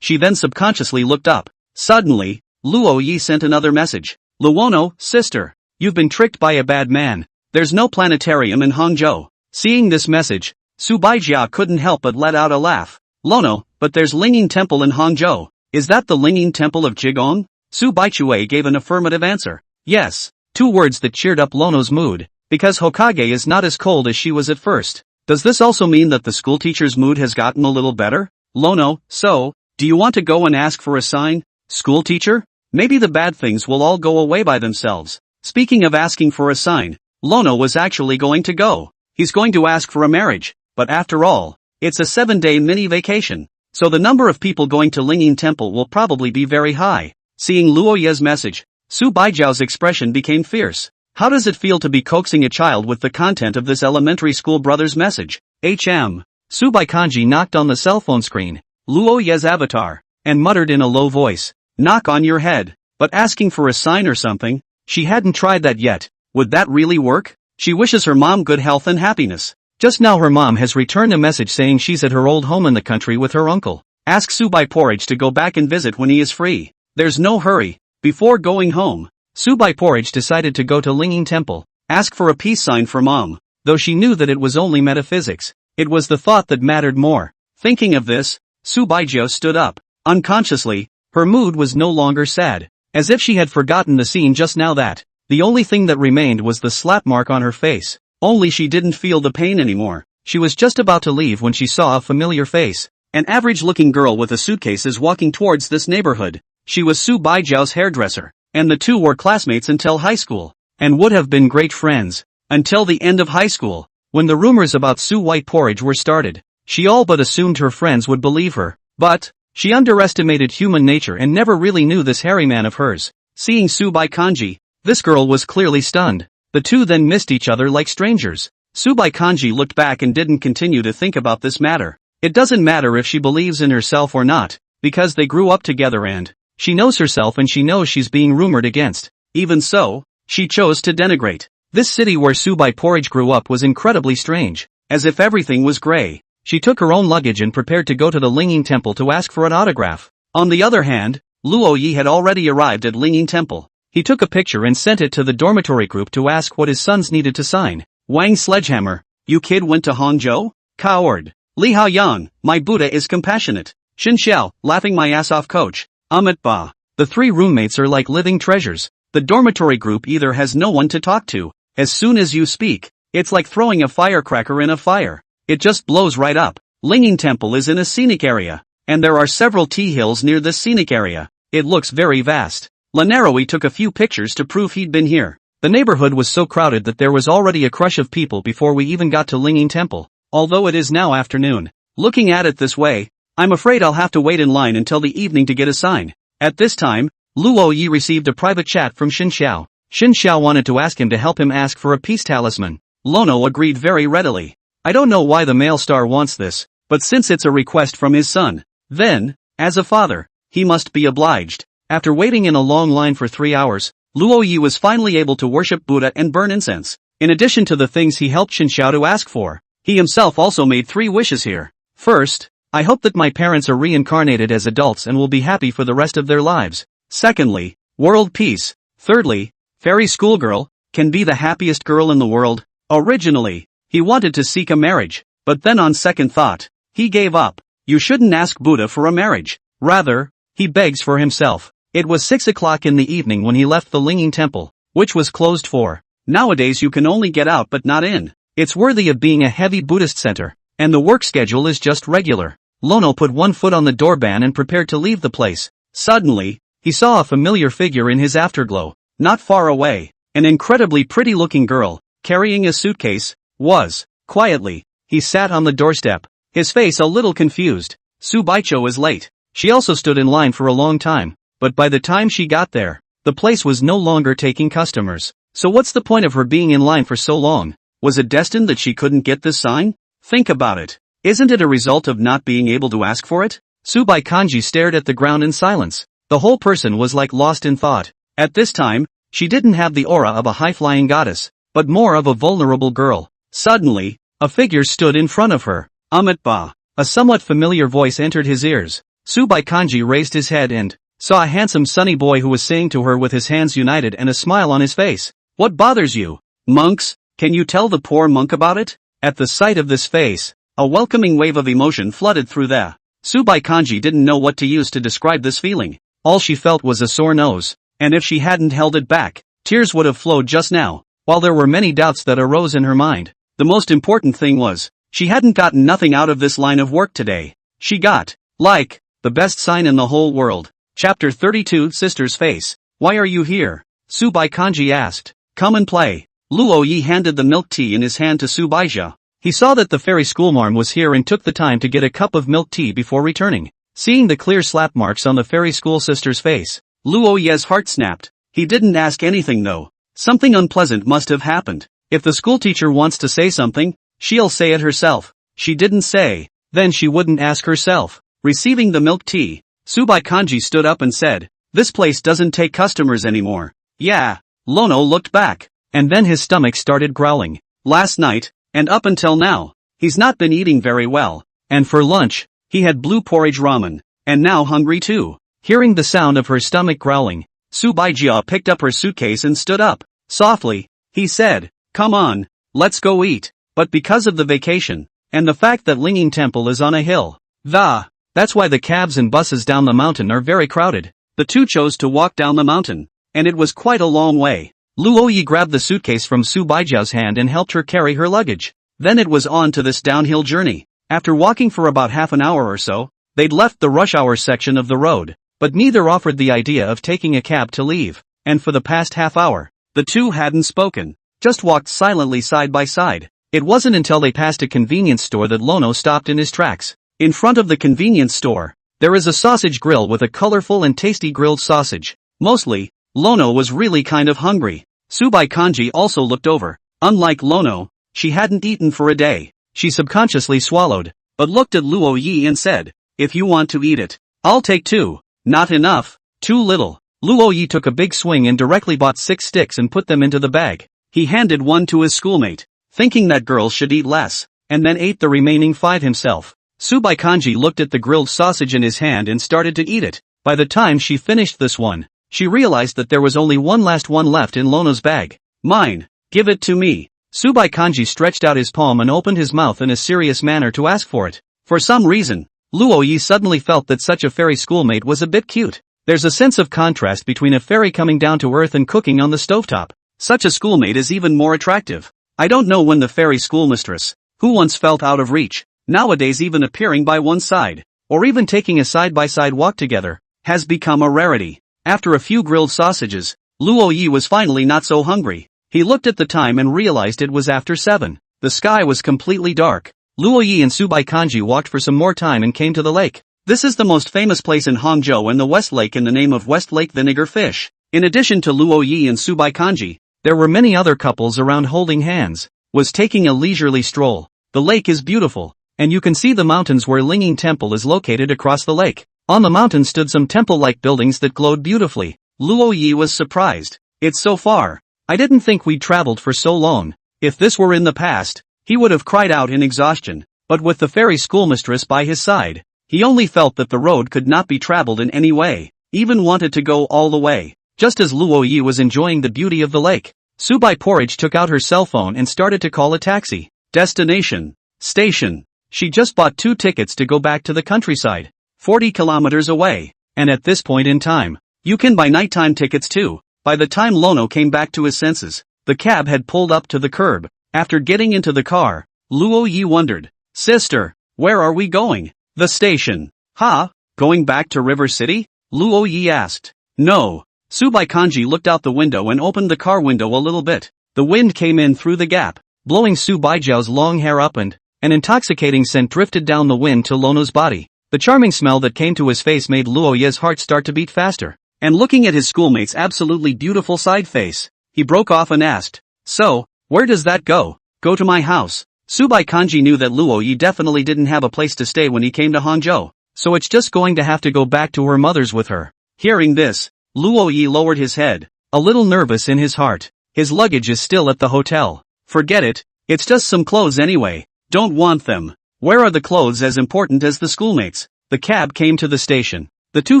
she then subconsciously looked up. Suddenly, Luo Yi sent another message. Luono, sister, you've been tricked by a bad man. There's no planetarium in Hangzhou. Seeing this message, Su Baijia couldn't help but let out a laugh. Lono, but there's Lingyin Temple in Hangzhou. Is that the Lingyin Temple of Jigong? Su Baichue gave an affirmative answer. Yes. 2 words that cheered up Lono's mood, because Hokage is not as cold as she was at first. Does this also mean that the schoolteacher's mood has gotten a little better? Lono, so, do you want to go and ask for a sign? Schoolteacher? Maybe the bad things will all go away by themselves. Speaking of asking for a sign, Lono was actually going to go. He's going to ask for a marriage, but after all, it's a 7-day mini vacation, so the number of people going to Lingyin Temple will probably be very high. Seeing Luoye's message, Su Baijiao's expression became fierce. How does it feel to be coaxing a child with the content of this elementary school brother's message? Su Baikanji knocked on the cell phone screen, Luoye's avatar, and muttered in a low voice, knock on your head, but asking for a sign or something? She hadn't tried that yet. Would that really work? She wishes her mom good health and happiness. Just now her mom has returned a message saying she's at her old home in the country with her uncle. Ask Subai Porridge to go back and visit when he is free. There's no hurry. Before going home, Subai Porridge decided to go to Linging Temple, ask for a peace sign for mom. Though she knew that it was only metaphysics, it was the thought that mattered more. Thinking of this, Subaijo stood up. Unconsciously, her mood was no longer sad, as if she had forgotten the scene just now that the only thing that remained was the slap mark on her face. Only she didn't feel the pain anymore. She was just about to leave when she saw a familiar face. An average-looking girl with a suitcase is walking towards this neighborhood. She was Subaijo's hairdresser, and the two were classmates until high school, and would have been great friends until the end of high school, when the rumors about Su White Porridge were started. She all but assumed her friends would believe her, but she underestimated human nature and never really knew this hairy man of hers. Seeing Subai Kanji, this girl was clearly stunned. The two then missed each other like strangers. Subai Kanji looked back and didn't continue to think about this matter. It doesn't matter if she believes in herself or not, because they grew up together and she knows herself and she knows she's being rumored against. Even so, she chose to denigrate. This city where Subai Porridge grew up was incredibly strange, as if everything was gray. She took her own luggage and prepared to go to the Linging Temple to ask for an autograph. On the other hand, Luo Yi had already arrived at Linging Temple. He took a picture and sent it to the dormitory group to ask what his sons needed to sign. Wang Sledgehammer, you kid went to Hangzhou? Coward. Li Haoyang, my Buddha is compassionate. Xin Xiao, laughing my ass off coach. Amit Ba. The three roommates are like living treasures. The dormitory group either has no one to talk to. As soon as you speak, it's like throwing a firecracker in a fire. It just blows right up. Linging Temple is in a scenic area, and there are several tea hills near this scenic area. It looks very vast. Lanaroi took a few pictures to prove he'd been here. The neighborhood was so crowded that there was already a crush of people before we even got to Linging Temple, although it is now afternoon. Looking at it this way, I'm afraid I'll have to wait in line until the evening to get a sign. At this time, Luo Yi received a private chat from Xin Xiao. Xin Xiao wanted to ask him to help him ask for a peace talisman. Lono agreed very readily. I don't know why the male star wants this, but since it's a request from his son, then, as a father, he must be obliged. After waiting in a long line for 3 hours, Luo Yi was finally able to worship Buddha and burn incense. In addition to the things he helped Xin Xiao to ask for, he himself also made 3 wishes here. First, I hope that my parents are reincarnated as adults and will be happy for the rest of their lives. Secondly, world peace. Thirdly, fairy schoolgirl can be the happiest girl in the world. Originally, he wanted to seek a marriage, but then on second thought, he gave up. You shouldn't ask Buddha for a marriage. Rather, he begs for himself. It was 6 o'clock in the evening when he left the Linging Temple, which was closed for. Nowadays you can only get out but not in. It's worthy of being a heavy Buddhist center, and the work schedule is just regular. Lono put one foot on the doorbell and prepared to leave the place. Suddenly, he saw a familiar figure in his afterglow. Not far away, an incredibly pretty-looking girl, carrying a suitcase, was. Quietly, he sat on the doorstep, his face a little confused. Subaicho is late. She also stood in line for a long time, but by the time she got there, the place was no longer taking customers. So what's the point of her being in line for so long? Was it destined that she couldn't get this sign? Think about it. Isn't it a result of not being able to ask for it? Subai Kanji stared at the ground in silence. The whole person was like lost in thought. At this time, she didn't have the aura of a high-flying goddess, but more of a vulnerable girl. Suddenly, a figure stood in front of her. Amit Ba. A somewhat familiar voice entered his ears. Subai Kanji raised his head and saw a handsome sunny boy who was saying to her with his hands united and a smile on his face, "What bothers you? Monks, can you tell the poor monk about it?" At the sight of this face, a welcoming wave of emotion flooded through the Subai Kanji didn't know what to use to describe this feeling. All she felt was a sore nose, and if she hadn't held it back, tears would have flowed just now. While there were many doubts that arose in her mind, the most important thing was, she hadn't gotten nothing out of this line of work today. She got, like, the best sign in the whole world. Chapter 32 Sister's Face. Why are you here? Subai Kanji asked. Come and play. Luo Yi handed the milk tea in his hand to Subaija. He saw that the fairy schoolmarm was here and took the time to get a cup of milk tea before returning. Seeing the clear slap marks on the fairy school sister's face, Luo Yi's heart snapped. He didn't ask anything though. Something unpleasant must have happened. If the schoolteacher wants to say something, she'll say it herself. She didn't say, then she wouldn't ask herself. Receiving the milk tea, Subai Kanji stood up and said, "This place doesn't take customers anymore." Yeah. Lono looked back. and then his stomach started growling. Last night, and up until now, he's not been eating very well, and for lunch, he had blue porridge ramen, and now hungry too. Hearing the sound of her stomach growling, Subaijia picked up her suitcase and stood up. Softly, he said, "Come on, let's go eat." But because of the vacation, and the fact that Linging Temple is on a hill, that's why the cabs and buses down the mountain are very crowded. The two chose to walk down the mountain, and it was quite a long way. Luoyi grabbed the suitcase from Subaijiao's hand and helped her carry her luggage. Then it was on to this downhill journey. After walking for about half an hour or so, they'd left the rush hour section of the road, but neither offered the idea of taking a cab to leave, and for the past half hour, the two hadn't spoken, just walked silently side by side. It wasn't until they passed a convenience store that Lono stopped in his tracks. In front of the convenience store, there is a sausage grill with a colorful and tasty grilled sausage. Mostly, Lono was really kind of hungry. Subai Kanji also looked over. Unlike Lono, she hadn't eaten for a day. She subconsciously swallowed, but looked at Luo Yi and said, "If you want to eat it, I'll take 2. Not enough. Too little." Luo Yi took a big swing and directly bought 6 sticks and put them into the bag. He handed one to his schoolmate, thinking that girls should eat less, and then ate the remaining 5 himself. Subai Kanji looked at the grilled sausage in his hand and started to eat it. By the time she finished this one, she realized that there was only one last one left in Lono's bag. "Mine. Give it to me." Subai Kanji stretched out his palm and opened his mouth in a serious manner to ask for it. For some reason, Luo Yi suddenly felt that such a fairy schoolmate was a bit cute. There's a sense of contrast between a fairy coming down to earth and cooking on the stovetop. Such a schoolmate is even more attractive. I don't know when the fairy schoolmistress, who once felt out of reach, nowadays even appearing by one's side, or even taking a side-by-side walk together, has become a rarity. After a few grilled sausages, Luo Yi was finally not so hungry. He looked at the time and realized it was after 7. The sky was completely dark. Luo Yi and Subai Kanji walked for some more time and came to the lake. This is the most famous place in Hangzhou and the West Lake in the name of West Lake Vinegar Fish. In addition to Luo Yi and Subai Kanji, there were many other couples around holding hands, was taking a leisurely stroll. The lake is beautiful, and you can see the mountains where Linging Temple is located across the lake. On the mountain stood some temple-like buildings that glowed beautifully. Luo Yi was surprised. "It's so far. I didn't think we'd traveled for so long." If this were in the past, he would have cried out in exhaustion, but with the fairy schoolmistress by his side, he only felt that the road could not be traveled in any way, even wanted to go all the way. Just as Luo Yi was enjoying the beauty of the lake, Subai Porridge took out her cell phone and started to call a taxi. Destination. Station. She just bought 2 tickets to go back to the countryside, 40 kilometers away, and at this point in time, you can buy nighttime tickets too. By the time Lono came back to his senses, the cab had pulled up to the curb. After getting into the car, Luo Yi wondered, "Sister, where are we going?" "The station." "Huh? Going back to River City?" Luo Yi asked. "No." Subai Kanji looked out the window and opened the car window a little bit. The wind came in through the gap, blowing Subaijiao's long hair up and an intoxicating scent drifted down the wind to Lono's body. The charming smell that came to his face made Luo Yi's heart start to beat faster. And looking at his schoolmate's absolutely beautiful side face, he broke off and asked, "So, where does that go?" "Go to my house." Subai Kanji knew that Luo Yi definitely didn't have a place to stay when he came to Hangzhou, so it's just going to have to go back to her mother's with her. Hearing this, Luo Yi lowered his head, a little nervous in his heart. His luggage is still at the hotel. "Forget it, it's just some clothes anyway. Don't want them." "Where are the clothes as important as the schoolmates?" The cab came to the station. The two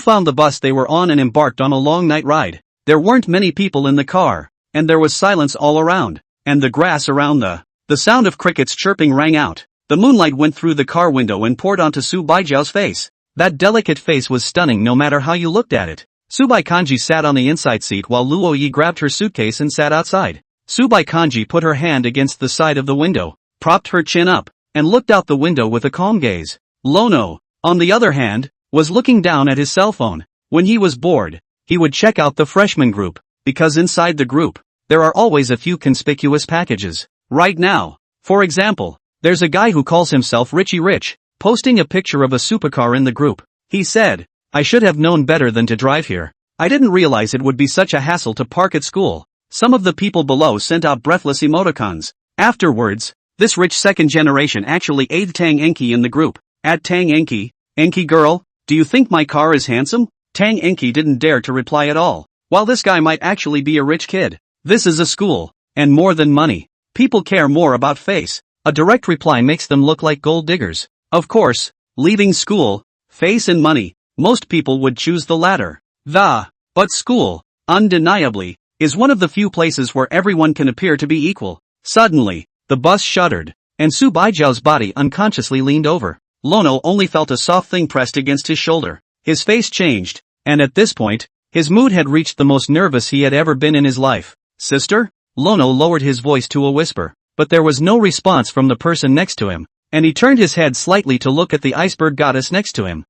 found the bus they were on and embarked on a long night ride. There weren't many people in the car, and there was silence all around, and the grass around the sound of crickets chirping rang out. The moonlight went through the car window and poured onto Subaijiao's face. That delicate face was stunning no matter how you looked at it. Subai Kanji sat on the inside seat while Luo Yi grabbed her suitcase and sat outside. Subai Kanji put her hand against the side of the window, propped her chin up, and looked out the window with a calm gaze. Lono, on the other hand, was looking down at his cell phone. When he was bored, he would check out the freshman group, because inside the group, there are always a few conspicuous packages. Right now, for example, there's a guy who calls himself Richie Rich, posting a picture of a supercar in the group. He said, "I should have known better than to drive here. I didn't realize it would be such a hassle to park at school." Some of the people below sent out breathless emoticons. Afterwards, this rich second generation actually aided Tang Enki in the group. At Tang Enki, "Enki girl, do you think my car is handsome?" Tang Enki didn't dare to reply at all. While this guy might actually be a rich kid, this is a school. and more than money. People care more about face. A direct reply makes them look like gold diggers. Of course, leaving school, face and money, most people would choose the latter. But school, undeniably, is one of the few places where everyone can appear to be equal. Suddenly, the bus shuddered, and Su Baijiao's body unconsciously leaned over. Lono only felt a soft thing pressed against his shoulder. His face changed, and at this point, his mood had reached the most nervous he had ever been in his life. Sister? Lono lowered his voice to a whisper, but there was no response from the person next to him, and he turned his head slightly to look at the iceberg goddess next to him.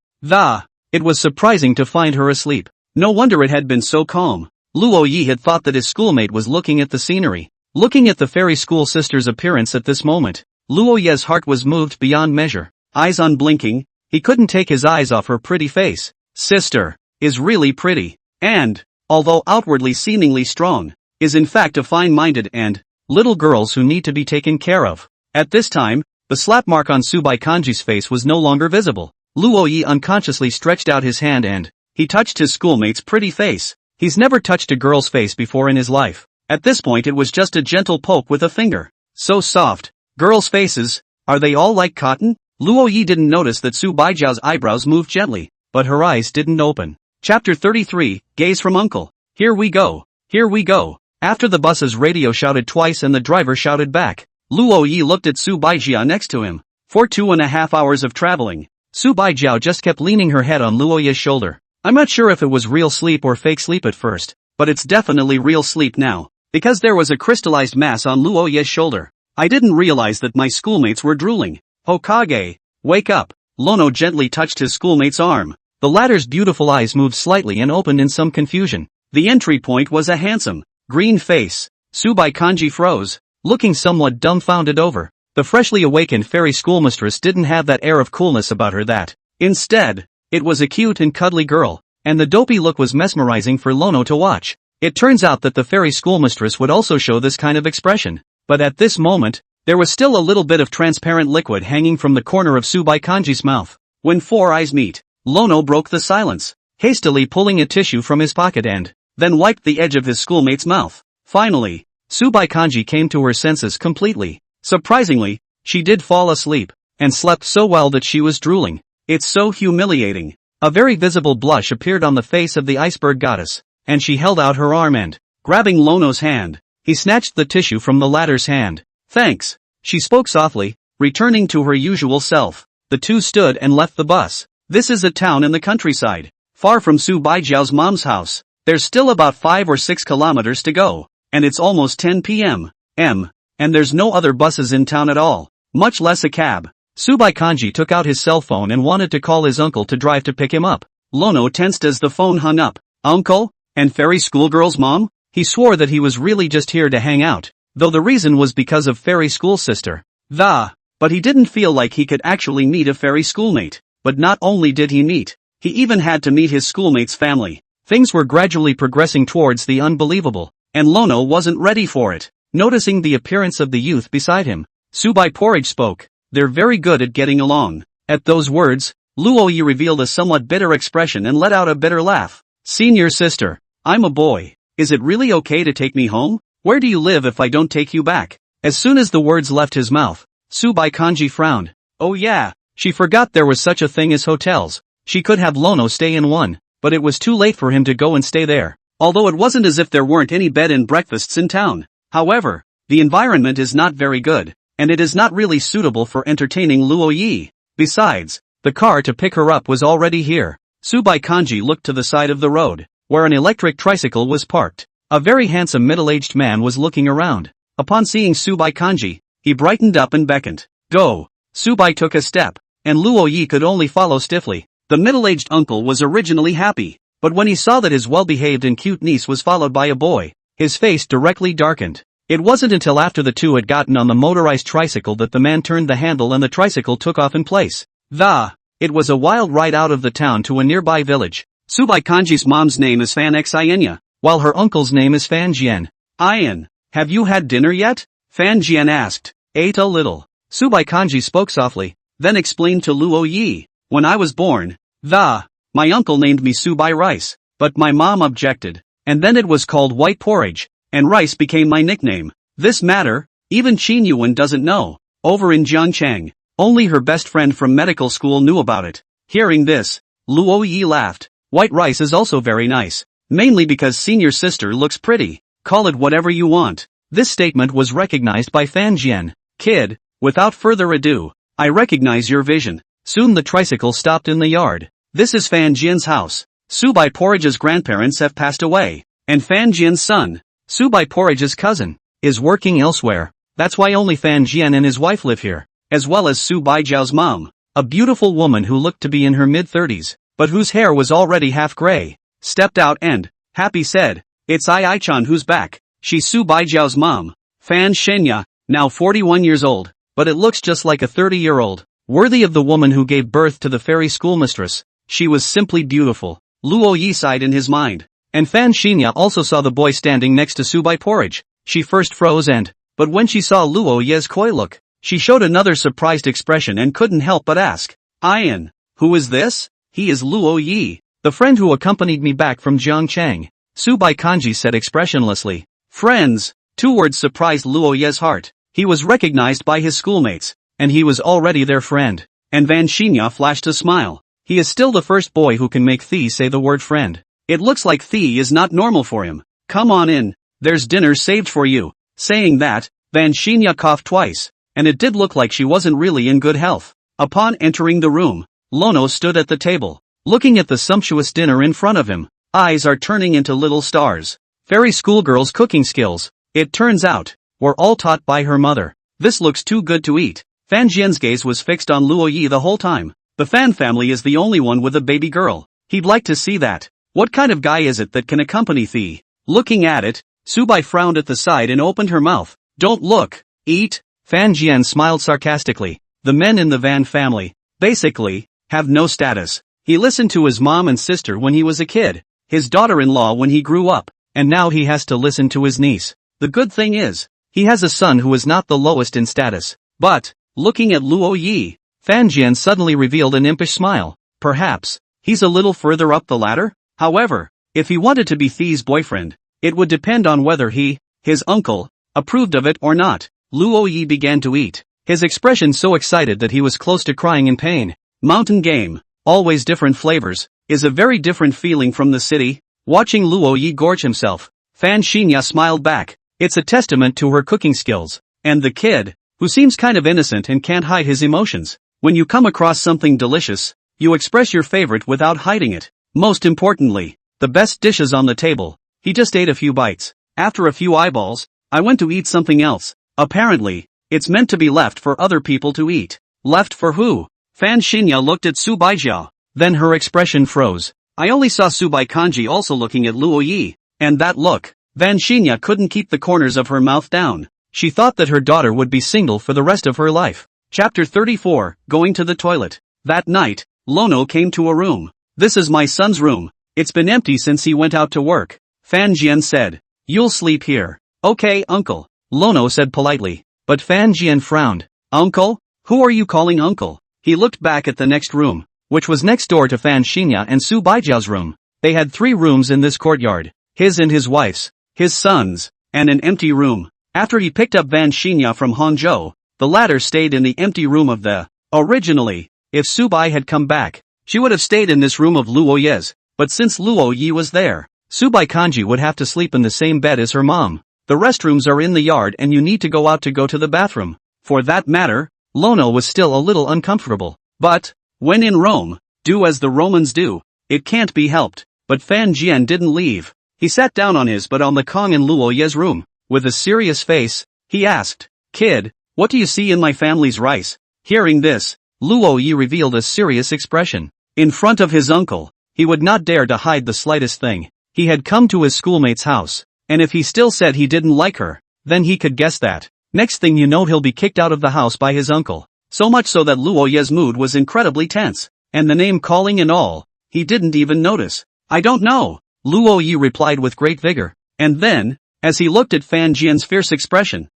It was surprising to find her asleep. No wonder it had been so calm. Luo Yi had thought that his schoolmate was looking at the scenery. Looking at the fairy school sister's appearance at this moment, Luo Yi's heart was moved beyond measure. Eyes unblinking, he couldn't take his eyes off her pretty face. Sister is really pretty, and, although outwardly seemingly strong, is in fact a fine-minded and little girls who need to be taken care of. At this time, the slap mark on Subai Kanji's face was no longer visible. Luo Yi unconsciously stretched out his hand and he touched his schoolmate's pretty face. He's never touched a girl's face before in his life. At this point it was just a gentle poke with a finger. So soft. Girls' faces, are they all like cotton? Luo Yi didn't notice that Su Baijiao's eyebrows moved gently, but her eyes didn't open. Chapter 33, Gaze from Uncle. Here we go. Here we go. After the bus's radio shouted twice and the driver shouted back, Luo Yi looked at Su Baijia next to him. For 2.5 hours of traveling, Su Baijiao just kept leaning her head on Luo Yi's shoulder. I'm not sure if it was real sleep or fake sleep at first, but it's definitely real sleep now, because there was a crystallized mass on Luo Yi's shoulder. I didn't realize that my schoolmates were drooling. Hokage, wake up. Lono gently touched his schoolmate's arm. The latter's beautiful eyes moved slightly and opened in some confusion. The entry point was a handsome, green face. Subai Kanji froze, looking somewhat dumbfounded over. The freshly awakened fairy schoolmistress didn't have that air of coolness about her that. Instead, it was a cute and cuddly girl, and the dopey look was mesmerizing for Lono to watch. It turns out that the fairy schoolmistress would also show this kind of expression. But at this moment, there was still a little bit of transparent liquid hanging from the corner of Subai Kanji's mouth. When four eyes meet, Lono broke the silence, hastily pulling a tissue from his pocket and then wiped the edge of his schoolmate's mouth. Finally, Subai Kanji came to her senses completely. Surprisingly, she did fall asleep, and slept so well that she was drooling. It's so humiliating. A very visible blush appeared on the face of the iceberg goddess, and she held out her arm and, grabbing Lono's hand, he snatched the tissue from the latter's hand. Thanks, she spoke softly, returning to her usual self. The two stood and left the bus. This is a town in the countryside, far from Su Baijiao's mom's house. There's still about 5 or 6 kilometers to go, and it's almost 10 p.m. And there's no other buses in town at all, much less a cab. Subai Kanji took out his cell phone and wanted to call his uncle to drive to pick him up. Lono tensed as the phone hung up. Uncle? And fairy schoolgirl's mom? He swore that he was really just here to hang out, though the reason was because of fairy school sister. But he didn't feel like he could actually meet a fairy schoolmate. But not only did he meet, he even had to meet his schoolmate's family. Things were gradually progressing towards the unbelievable, and Lono wasn't ready for it. Noticing the appearance of the youth beside him, Subai Porridge spoke. They're very good at getting along. At those words, Luo Yi revealed a somewhat bitter expression and let out a bitter laugh. Senior sister, I'm a boy. Is it really okay to take me home? Where do you live if I don't take you back? As soon as the words left his mouth, Subai Kanji frowned. Oh yeah, she forgot there was such a thing as hotels. She could have Lono stay in one, but it was too late for him to go and stay there. Although it wasn't as if there weren't any bed and breakfasts in town. However, the environment is not very good, and it is not really suitable for entertaining Luo Yi. Besides, the car to pick her up was already here. Subai Kanji looked to the side of the road, where an electric tricycle was parked. A very handsome middle-aged man was looking around. Upon seeing Subai Kanji, he brightened up and beckoned. Go! Subai took a step, and Luo Yi could only follow stiffly. The middle-aged uncle was originally happy, but when he saw that his well-behaved and cute niece was followed by a boy, his face directly darkened. It wasn't until after the two had gotten on the motorized tricycle that the man turned the handle and the tricycle took off in place. It was a wild ride out of the town to a nearby village. Subai Kanji's mom's name is Fan Xianya, while her uncle's name is Fan Jian. Ian, have you had dinner yet? Fan Jian asked. Ate a little. Subai Kanji spoke softly, then explained to Luo Yi. When I was born, my uncle named me Subai Rice, but my mom objected, and then it was called white porridge, and rice became my nickname. This matter, even Qin Yuan doesn't know. Over in Jiangchang, only her best friend from medical school knew about it. Hearing this, Luo Yi laughed. White rice is also very nice. Mainly because senior sister looks pretty. Call it whatever you want. This statement was recognized by Fan Jian. Kid, without further ado, I recognize your vision. Soon the tricycle stopped in the yard. This is Fan Jian's house. Subai Porridge's grandparents have passed away. And Fan Jian's son, Subai Porridge's cousin, is working elsewhere. That's why only Fan Jian and his wife live here, as well as Su Baijiao's mom, a beautiful woman who looked to be in her mid-30s, but whose hair was already half gray, stepped out and, happy said, "It's Ai-Chan who's back." She's Su Baijiao's mom, Fan Shenya, now 41 years old, but it looks just like a 30-year-old, worthy of the woman who gave birth to the fairy schoolmistress. She was simply beautiful. Luo Yi sighed in his mind. And Fan Shenya also saw the boy standing next to Subai Porridge. She first froze but when she saw Luo Ye's coy look, she showed another surprised expression and couldn't help but ask, "Ian, who is this?" "He is Luo Yi, the friend who accompanied me back from Jiangchang," Subai Kanji said expressionlessly. Friends, 2 words surprised Luo Ye's heart. He was recognized by his schoolmates, and he was already their friend. And Van Shenya flashed a smile. He is still the first boy who can make Thee say the word friend. It looks like Thee is not normal for him. "Come on in, there's dinner saved for you." Saying that, Van Shenya coughed twice, and it did look like she wasn't really in good health. Upon entering the room, Lono stood at the table, looking at the sumptuous dinner in front of him. Eyes are turning into little stars. Fairy schoolgirl's cooking skills, it turns out, were all taught by her mother. This looks too good to eat. Fan Jian's gaze was fixed on Luo Yi the whole time. The Fan family is the only one with a baby girl. He'd like to see that. What kind of guy is it that can accompany Thee? Looking at it, Subai frowned at the side and opened her mouth. "Don't look, eat." Fan Jian smiled sarcastically. The men in the Van family, basically, have no status. He listened to his mom and sister when he was a kid, his daughter-in-law when he grew up, and now he has to listen to his niece. The good thing is, he has a son who is not the lowest in status. But, looking at Luo Yi, Fan Jian suddenly revealed an impish smile. Perhaps, he's a little further up the ladder? However, if he wanted to be Thee's boyfriend, it would depend on whether he, his uncle, approved of it or not. Luo Yi began to eat, his expression so excited that he was close to crying in pain. Mountain game, always different flavors, is a very different feeling from the city. Watching Luo Yi gorge himself, Fan Shenya smiled back. It's a testament to her cooking skills. And the kid, who seems kind of innocent and can't hide his emotions. When you come across something delicious, you express your favorite without hiding it. Most importantly, the best dishes on the table. He just ate a few bites. After a few eyeballs, I went to eat something else. Apparently, it's meant to be left for other people to eat. Left for who? Fan Shenya looked at Su Baijiao. Then her expression froze. I only saw Subai Kanji also looking at Luo Yi, and that look. Van Shenya couldn't keep the corners of her mouth down. She thought that her daughter would be single for the rest of her life. Chapter 34, Going to the Toilet. That night, Lono came to a room. "This is my son's room. It's been empty since he went out to work," Fan Jian said. "You'll sleep here." "Okay, uncle," Lono said politely. But Fan Jian frowned. "Uncle? Who are you calling uncle?" He looked back at the next room, which was next door to Fan Shenya and Su Baijiao's room. They had 3 rooms in this courtyard, his and his wife's, his son's, and an empty room. After he picked up Van Shenya from Hangzhou, the latter stayed in the empty room of the. Originally, if Subai had come back, she would have stayed in this room of Luo Ye's, but since Luo Yi was there, Subai Kanji would have to sleep in the same bed as her mom. The restrooms are in the yard and you need to go out to go to the bathroom. For that matter, Lono was still a little uncomfortable. But, when in Rome, do as the Romans do. It can't be helped. But Fan Jian didn't leave. He sat down on his butt on the Kong in Luo Ye's room. With a serious face, he asked, "Kid, what do you see in my family's rice?" Hearing this, Luo Yi revealed a serious expression. In front of his uncle, he would not dare to hide the slightest thing. He had come to his schoolmate's house, and if he still said he didn't like her, then he could guess that. Next thing you know he'll be kicked out of the house by his uncle. So much so that Luo Ye's mood was incredibly tense. And the name calling and all, he didn't even notice. "I don't know," Luo Yi replied with great vigor. And then, as he looked at Fan Jian's fierce expression,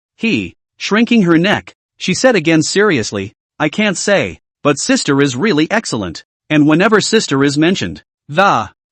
shrinking her neck, she said again seriously, "I can't say, but sister is really excellent. And whenever sister is mentioned,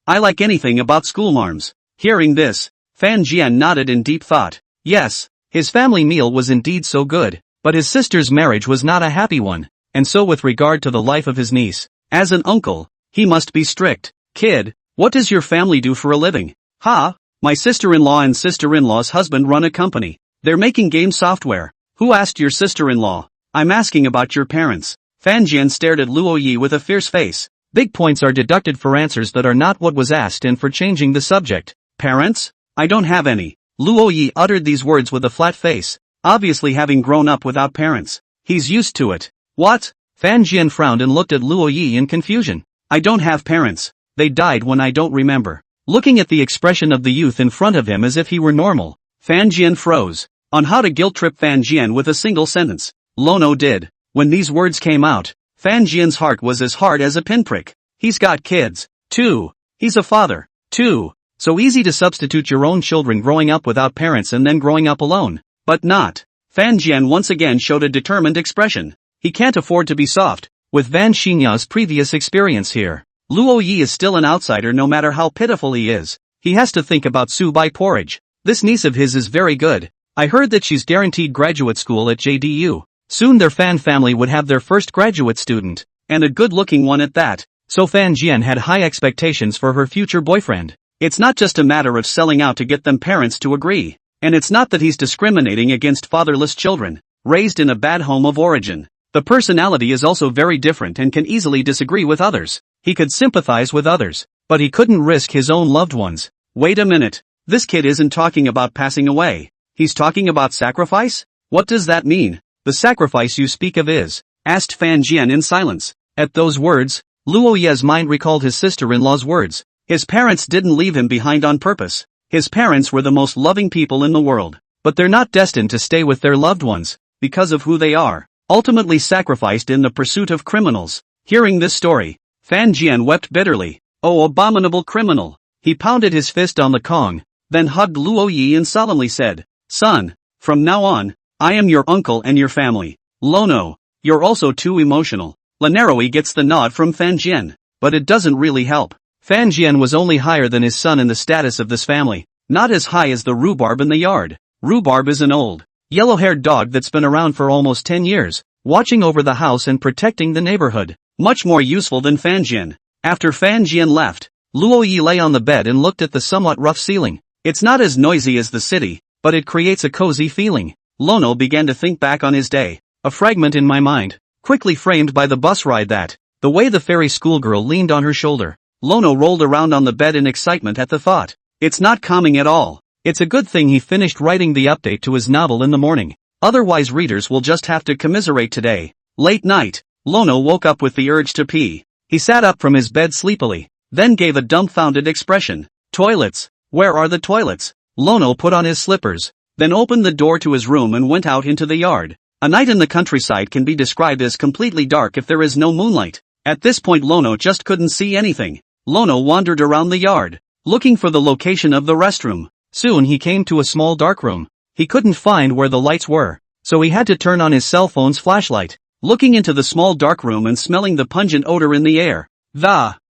I like anything about schoolmarms." Hearing this, Fan Jian nodded in deep thought. Yes, His family meal was indeed so good, but his sister's marriage was not a happy one, and so with regard to the life of his niece, as an uncle, he must be strict. Kid, what does your family do for a living? Ha, my sister-in-law and sister-in-law's husband run a company. They're making game software. Who asked your sister-in-law? I'm asking about your parents. Fan Jian stared at Luo Yi with a fierce face. Big points are deducted for answers that are not what was asked and for changing the subject. Parents? I don't have any. Luo Yi uttered these words with a flat face, obviously having grown up without parents. He's used to it. What? Fan Jian frowned and looked at Luo Yi in confusion. I don't have parents. They died when I don't remember. Looking at the expression of the youth in front of him as if he were normal, Fan Jian froze. On how to guilt-trip Fan Jian with a single sentence, Lono did. When these words came out, Fan Jian's heart was as hard as a pinprick. He's got kids, too. He's a father, too. So easy to substitute your own children growing up without parents and then growing up alone. But not. Fan Jian once again showed a determined expression. He can't afford to be soft. With Van Xinya's previous experience here, Luo Yi is still an outsider no matter how pitiful he is. He has to think about Subai porridge. This niece of his is very good. I heard that she's guaranteed graduate school at JDU. Soon their Fan family would have their first graduate student, and a good-looking one at that. So Fan Jian had high expectations for her future boyfriend. It's not just a matter of selling out to get them parents to agree. And it's not that he's discriminating against fatherless children, raised in a bad home of origin. The personality is also very different and can easily disagree with others. He could sympathize with others, but he couldn't risk his own loved ones. Wait a minute. This kid isn't talking about passing away. He's talking about sacrifice? What does that mean? The sacrifice you speak of is, asked Fan Jian in silence. At those words, Luo Yi's mind recalled his sister-in-law's words. His parents didn't leave him behind on purpose. His parents were the most loving people in the world, but they're not destined to stay with their loved ones, because of who they are, ultimately sacrificed in the pursuit of criminals. Hearing this story, Fan Jian wept bitterly. Oh, abominable criminal! He pounded his fist on the Kong, then hugged Luo Yi and solemnly said, Son, from now on, I am your uncle and your family. Lono, you're also too emotional. Lanaroi gets the nod from Fan Jian, but it doesn't really help. Fan Jian was only higher than his son in the status of this family, not as high as the rhubarb in the yard. Rhubarb is an old, yellow-haired dog that's been around for almost 10 years, watching over the house and protecting the neighborhood. Much more useful than Fan Jian. After Fan Jian left, Luo Yi lay on the bed and looked at the somewhat rough ceiling. It's not as noisy as the city, but it creates a cozy feeling. Lono began to think back on his day. A fragment in my mind, quickly framed by the bus ride that, the way the fairy schoolgirl leaned on her shoulder. Lono rolled around on the bed in excitement at the thought. It's not calming at all. It's a good thing he finished writing the update to his novel in the morning. Otherwise readers will just have to commiserate today. Late night, Lono woke up with the urge to pee. He sat up from his bed sleepily, then gave a dumbfounded expression. Toilets. Where are the toilets? Lono put on his slippers, then opened the door to his room and went out into the yard. A night in the countryside can be described as completely dark if there is no moonlight. At this point Lono just couldn't see anything. Lono wandered around the yard, looking for the location of the restroom. Soon he came to a small dark room. He couldn't find where the lights were, so he had to turn on his cell phone's flashlight. Looking into the small dark room and smelling the pungent odor in the air,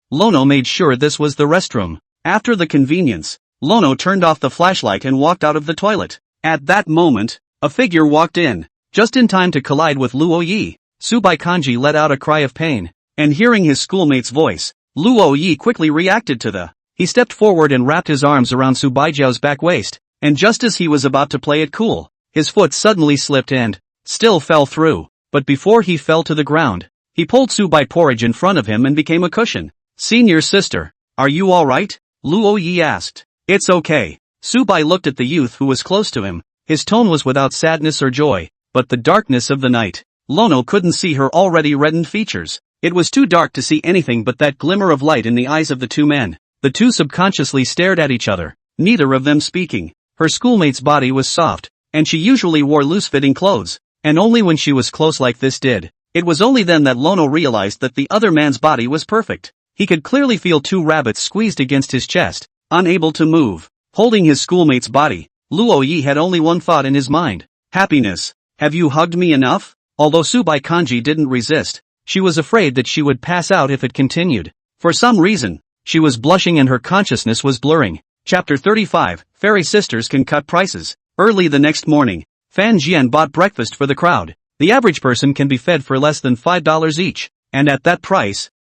Lono made sure this was the restroom. After the convenience, Lono turned off the flashlight and walked out of the toilet. At that moment, a figure walked in, just in time to collide with Luo Yi. Subai Kanji let out a cry of pain, and hearing his schoolmate's voice, Luo Yi quickly reacted to the. He stepped forward and wrapped his arms around Subaijiao's back waist, and just as he was about to play it cool, his foot suddenly slipped and still fell through. But before he fell to the ground, he pulled Subai porridge in front of him and became a cushion. Senior sister, are you alright? Luo Yi asked. It's okay. Subai looked at the youth who was close to him. His tone was without sadness or joy, but the darkness of the night. Lono couldn't see her already reddened features. It was too dark to see anything but that glimmer of light in the eyes of the two men. The two subconsciously stared at each other, neither of them speaking. Her schoolmate's body was soft, and she usually wore loose-fitting clothes, and only when she was close like this did. It was only then that Lono realized that the other man's body was perfect. He could clearly feel two rabbits squeezed against his chest, unable to move. Holding his schoolmate's body, Luo Yi had only one thought in his mind. Happiness. Have you hugged me enough? Although Subai Kanji didn't resist, she was afraid that she would pass out if it continued. For some reason, she was blushing and her consciousness was blurring. Chapter 35, Fairy Sisters Can Cut Prices. Early the next morning, Fan Jian bought breakfast for the crowd. The average person can be fed for less than $5 each. And at that price,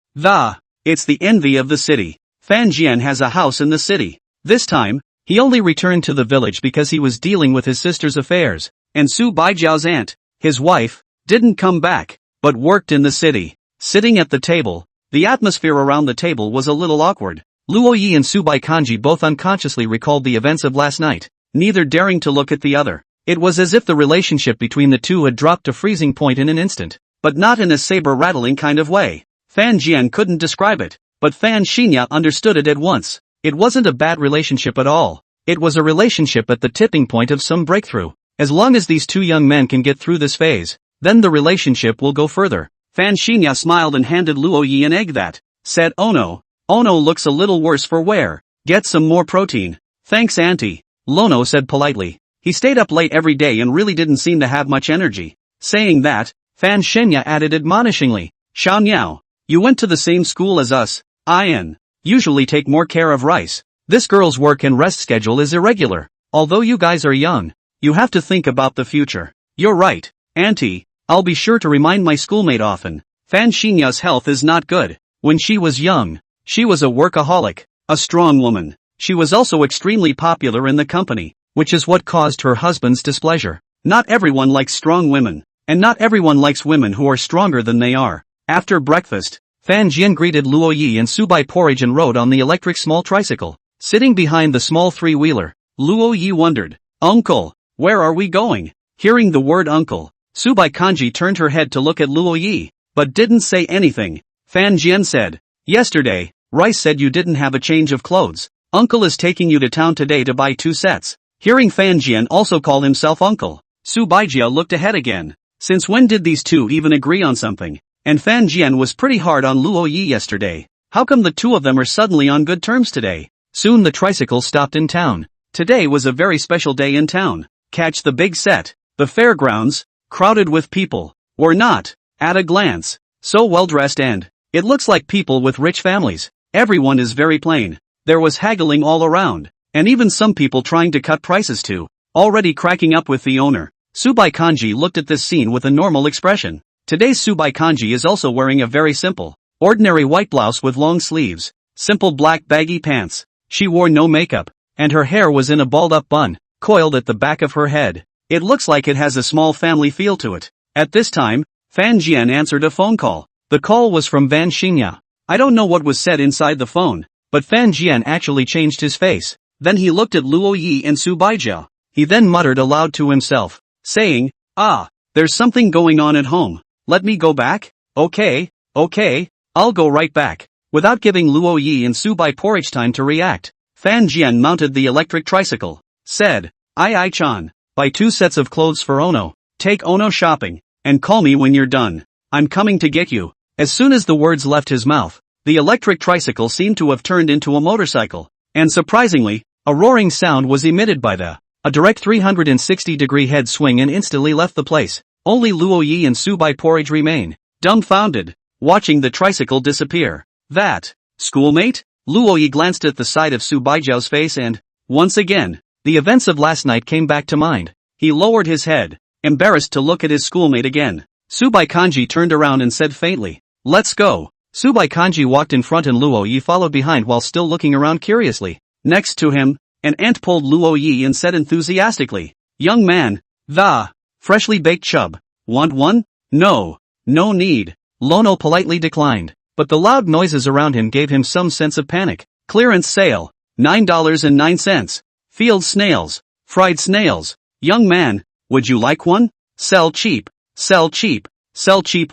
it's the envy of the city. Fan Jian has a house in the city. This time, he only returned to the village because he was dealing with his sister's affairs, and Su Baijiao's aunt, his wife, didn't come back, but worked in the city. Sitting at the table, the atmosphere around the table was a little awkward. Luo Yi and Su Baikanji both unconsciously recalled the events of last night, neither daring to look at the other. It was as if the relationship between the two had dropped to freezing point in an instant, but not in a saber-rattling kind of way. Fan Jian couldn't describe it, but Fan Xinya understood it at once. It wasn't a bad relationship at all. It was a relationship at the tipping point of some breakthrough. As long as these two young men can get through this phase, then the relationship will go further. Fan Xinya smiled and handed Luo Yi an egg that said Ono. Ono looks a little worse for wear. Get some more protein. Thanks auntie. Lono said politely. He stayed up late every day and really didn't seem to have much energy. Saying that, Fan Xinya added admonishingly, Xiao Niao, you went to the same school as us, Ian. Usually take more care of rice. This girl's work and rest schedule is irregular. Although you guys are young, you have to think about the future. You're right, auntie. I'll be sure to remind my schoolmate often. Fan Xinya's health is not good. When she was young, she was a workaholic, a strong woman. She was also extremely popular in the company, which is what caused her husband's displeasure. Not everyone likes strong women, and not everyone likes women who are stronger than they are. After breakfast, Fan Jian greeted Luo Yi and Subai Porridge and rode on the electric small tricycle. Sitting behind the small three-wheeler, Luo Yi wondered, Uncle, where are we going? Hearing the word uncle, Subai Kanji turned her head to look at Luo Yi, but didn't say anything. Fan Jian said, yesterday, Rice said you didn't have a change of clothes. Uncle is taking you to town today to buy 2 sets. Hearing Fan Jian also call himself uncle, Su Baijia looked ahead again. Since when did these two even agree on something? And Fan Jian was pretty hard on Luo Yi yesterday. How come the two of them are suddenly on good terms today? Soon the tricycle stopped in town. Today was a very special day in town. Catch the big set. The fairgrounds, crowded with people, were not, at a glance, so well dressed and, it looks like people with rich families. Everyone is very plain. There was haggling all around, and even some people trying to cut prices too, already cracking up with the owner. Subai Kanji looked at this scene with a normal expression. Today's Subai Kanji is also wearing a very simple, ordinary white blouse with long sleeves, simple black baggy pants. She wore no makeup, and her hair was in a balled-up bun, coiled at the back of her head. It looks like it has a small family feel to it. At this time, Fan Jian answered a phone call. The call was from Van Xinya. I don't know what was said inside the phone, but Fan Jian actually changed his face. Then he looked at Luo Yi and Su Baijia. He then muttered aloud to himself, saying, there's something going on at home. Let me go back? Okay, I'll go right back. Without giving Luo Yi and Subai Porridge time to react, Fan Jian mounted the electric tricycle, said, Ai-chan, buy 2 sets of clothes for Ono, take Ono shopping, and call me when you're done. I'm coming to get you. As soon as the words left his mouth, the electric tricycle seemed to have turned into a motorcycle, and surprisingly, a roaring sound was emitted by a direct 360-degree head swing and instantly left the place. Only Luo Yi and Subai Porridge remain, dumbfounded, watching the tricycle disappear. That schoolmate? Luo Yi glanced at the side of Su Baijiao's face and, once again, the events of last night came back to mind. He lowered his head, embarrassed to look at his schoolmate again. Subai Kanji turned around and said faintly, let's go. Subai Kanji walked in front and Luo Yi followed behind while still looking around curiously. Next to him, an ant pulled Luo Yi and said enthusiastically, young man, the freshly baked chub. Want one? No need. Lono politely declined, but the loud noises around him gave him some sense of panic. Clearance sale, $9.09. Field snails, fried snails. Young man, would you like one? Sell cheap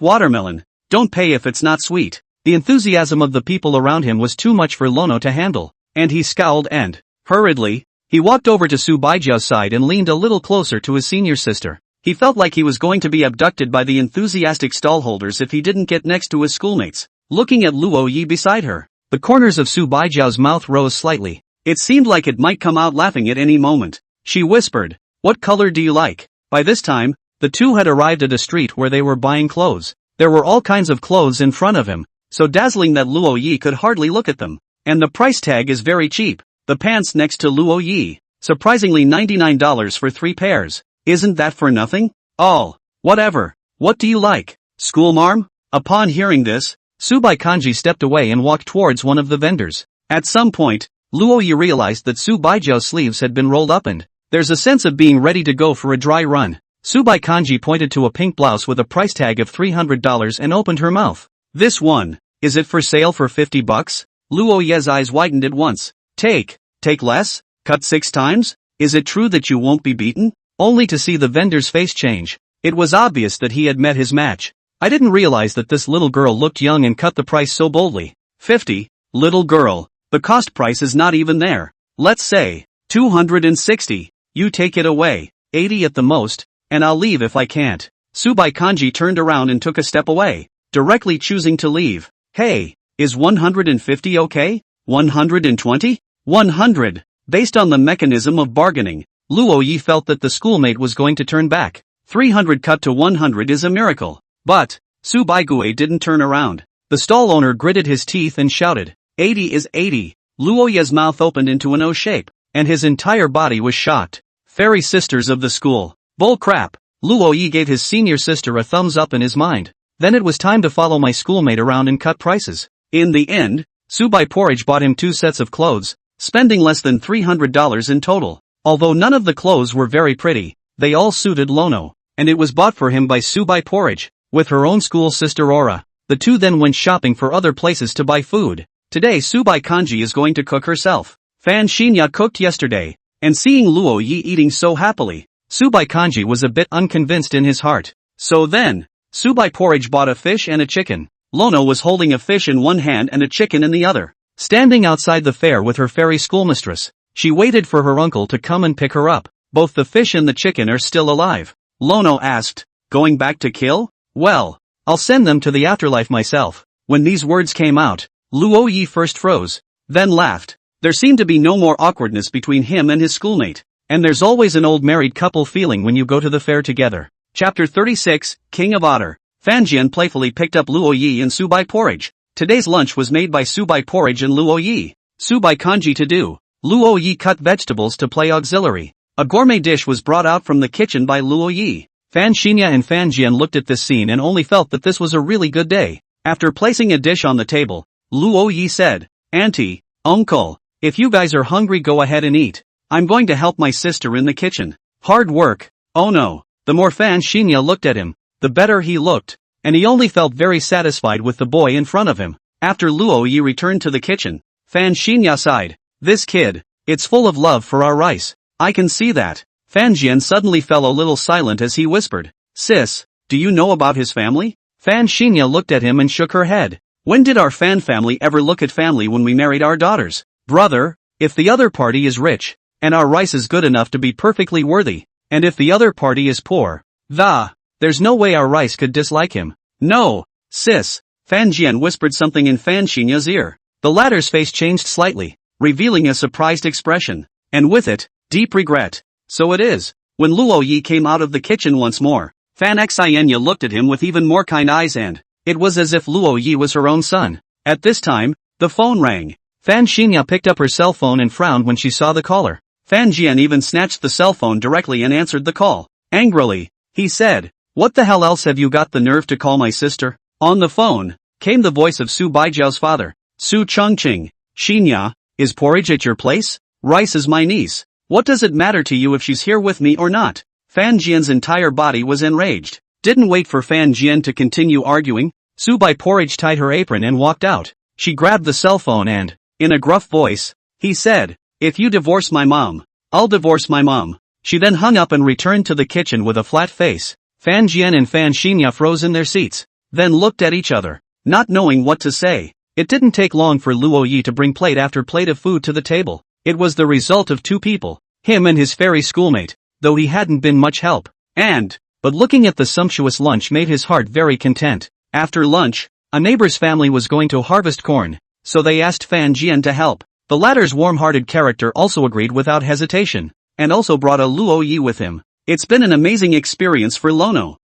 watermelon. Don't pay if it's not sweet. The enthusiasm of the people around him was too much for Lono to handle, and he scowled and, hurriedly, he walked over to Su Baijiao's side and leaned a little closer to his senior sister. He felt like he was going to be abducted by the enthusiastic stallholders if he didn't get next to his schoolmates. Looking at Luo Yi beside her, the corners of Su Baijiao's mouth rose slightly. It seemed like it might come out laughing at any moment. She whispered, what color do you like? By this time, the two had arrived at a street where they were buying clothes. There were all kinds of clothes in front of him, so dazzling that Luo Yi could hardly look at them. And the price tag is very cheap. The pants next to Luo Yi, surprisingly $99 for 3 pairs. Isn't that for nothing? All. Whatever. What do you like? School marm? Upon hearing this, Subai Kanji stepped away and walked towards one of the vendors. At some point, Luo Yi realized that Su Baijiao's sleeves had been rolled up and there's a sense of being ready to go for a dry run. Subai Kanji pointed to a pink blouse with a price tag of $300 and opened her mouth. This one, is it for sale for $50? Luo Yi's eyes widened at once. Take less? Cut 6 times? Is it true that you won't be beaten? Only to see the vendor's face change. It was obvious that he had met his match. I didn't realize that this little girl looked young and cut the price so boldly. 50? Little girl. The cost price is not even there. Let's say 260. You take it away. 80 at the most, and I'll leave if I can't. Subai Kanji turned around and took a step away, directly choosing to leave. Hey, is 150 okay? 120? 100. Based on the mechanism of bargaining, Luo Yi felt that the schoolmate was going to turn back. 300 cut to 100 is a miracle. But Su Baigui didn't turn around. The stall owner gritted his teeth and shouted, 80 is 80. Luo Yi's mouth opened into an O shape, and his entire body was shocked. Fairy sisters of the school. Bull crap. Luo Yi gave his senior sister a thumbs up in his mind. Then it was time to follow my schoolmate around and cut prices. In the end, Subai Porridge bought him 2 sets of clothes, spending less than $300 in total. Although none of the clothes were very pretty, they all suited Lono, and it was bought for him by Subai Porridge, with her own school sister Aura. The two then went shopping for other places to buy food. Today Subai Kanji is going to cook herself. Fan Xinya cooked yesterday, and seeing Luo Yi eating so happily, Subai Kanji was a bit unconvinced in his heart. So then, Subai Porridge bought a fish and a chicken. Lono was holding a fish in one hand and a chicken in the other. Standing outside the fair with her fairy schoolmistress, she waited for her uncle to come and pick her up. Both the fish and the chicken are still alive. Lono asked, going back to kill? Well, I'll send them to the afterlife myself. When these words came out, Luo Yi first froze, then laughed. There seemed to be no more awkwardness between him and his schoolmate. And there's always an old married couple feeling when you go to the fair together. Chapter 36, King of Otter. Fan Jian playfully picked up Luo Yi and Subai Porridge. Today's lunch was made by Subai Porridge and Luo Yi. Subai Kanji to do. Luo Yi cut vegetables to play auxiliary. A gourmet dish was brought out from the kitchen by Luo Yi. Fan Xinya and Fan Jian looked at this scene and only felt that this was a really good day. After placing a dish on the table, Luo Yi said, Auntie, Uncle, if you guys are hungry go ahead and eat. I'm going to help my sister in the kitchen. Hard work. Oh no. The more Fan Xinya looked at him, the better he looked, and he only felt very satisfied with the boy in front of him. After Luo Yi returned to the kitchen, Fan Xinya sighed. This kid, it's full of love for our rice. I can see that. Fan Jian suddenly fell a little silent as he whispered, Sis, do you know about his family? Fan Xinya looked at him and shook her head. When did our Fan family ever look at family when we married our daughters? Brother, if the other party is rich, and our rice is good enough to be perfectly worthy, and if the other party is poor, there's no way our rice could dislike him. No, sis. Fan Jian whispered something in Fan Xinya's ear. The latter's face changed slightly, revealing a surprised expression, and with it, deep regret. So it is. When Luo Yi came out of the kitchen once more, Fan Xinya looked at him with even more kind eyes and it was as if Luo Yi was her own son. At this time, the phone rang. Fan Xinya picked up her cell phone and frowned when she saw the caller. Fan Jian even snatched the cell phone directly and answered the call. Angrily, he said, What the hell else have you got the nerve to call my sister? On the phone, came the voice of Su Baijiao's father. Su Chongqing, Xinya, is Porridge at your place? Rice is my niece. What does it matter to you if she's here with me or not? Fan Jian's entire body was enraged. Didn't wait for Fan Jian to continue arguing, Subai Porridge tied her apron and walked out. She grabbed the cell phone and, in a gruff voice, he said, If you divorce my mom, I'll divorce my mom. She then hung up and returned to the kitchen with a flat face. Fan Jian and Fan Xinya froze in their seats, then looked at each other, not knowing what to say. It didn't take long for Luo Yi to bring plate after plate of food to the table. It was the result of two people, him and his fairy schoolmate, though he hadn't been much help. But looking at the sumptuous lunch made his heart very content. After lunch, a neighbor's family was going to harvest corn, so they asked Fan Jian to help. The latter's warm-hearted character also agreed without hesitation, and also brought a Luo Yi with him. It's been an amazing experience for Lono.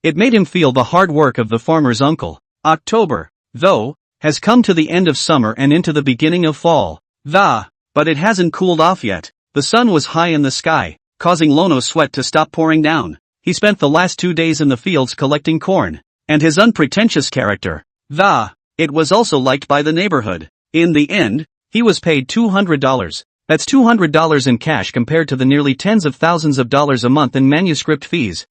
It made him feel the hard work of the farmer's uncle. October, though, has come to the end of summer and into the beginning of fall. But it hasn't cooled off yet. The sun was high in the sky, causing Lono's sweat to stop pouring down. He spent the last 2 days in the fields collecting corn. And his unpretentious character, it was also liked by the neighborhood. In the end, he was paid $200. That's $200 in cash compared to the nearly tens of thousands of dollars a month in manuscript fees.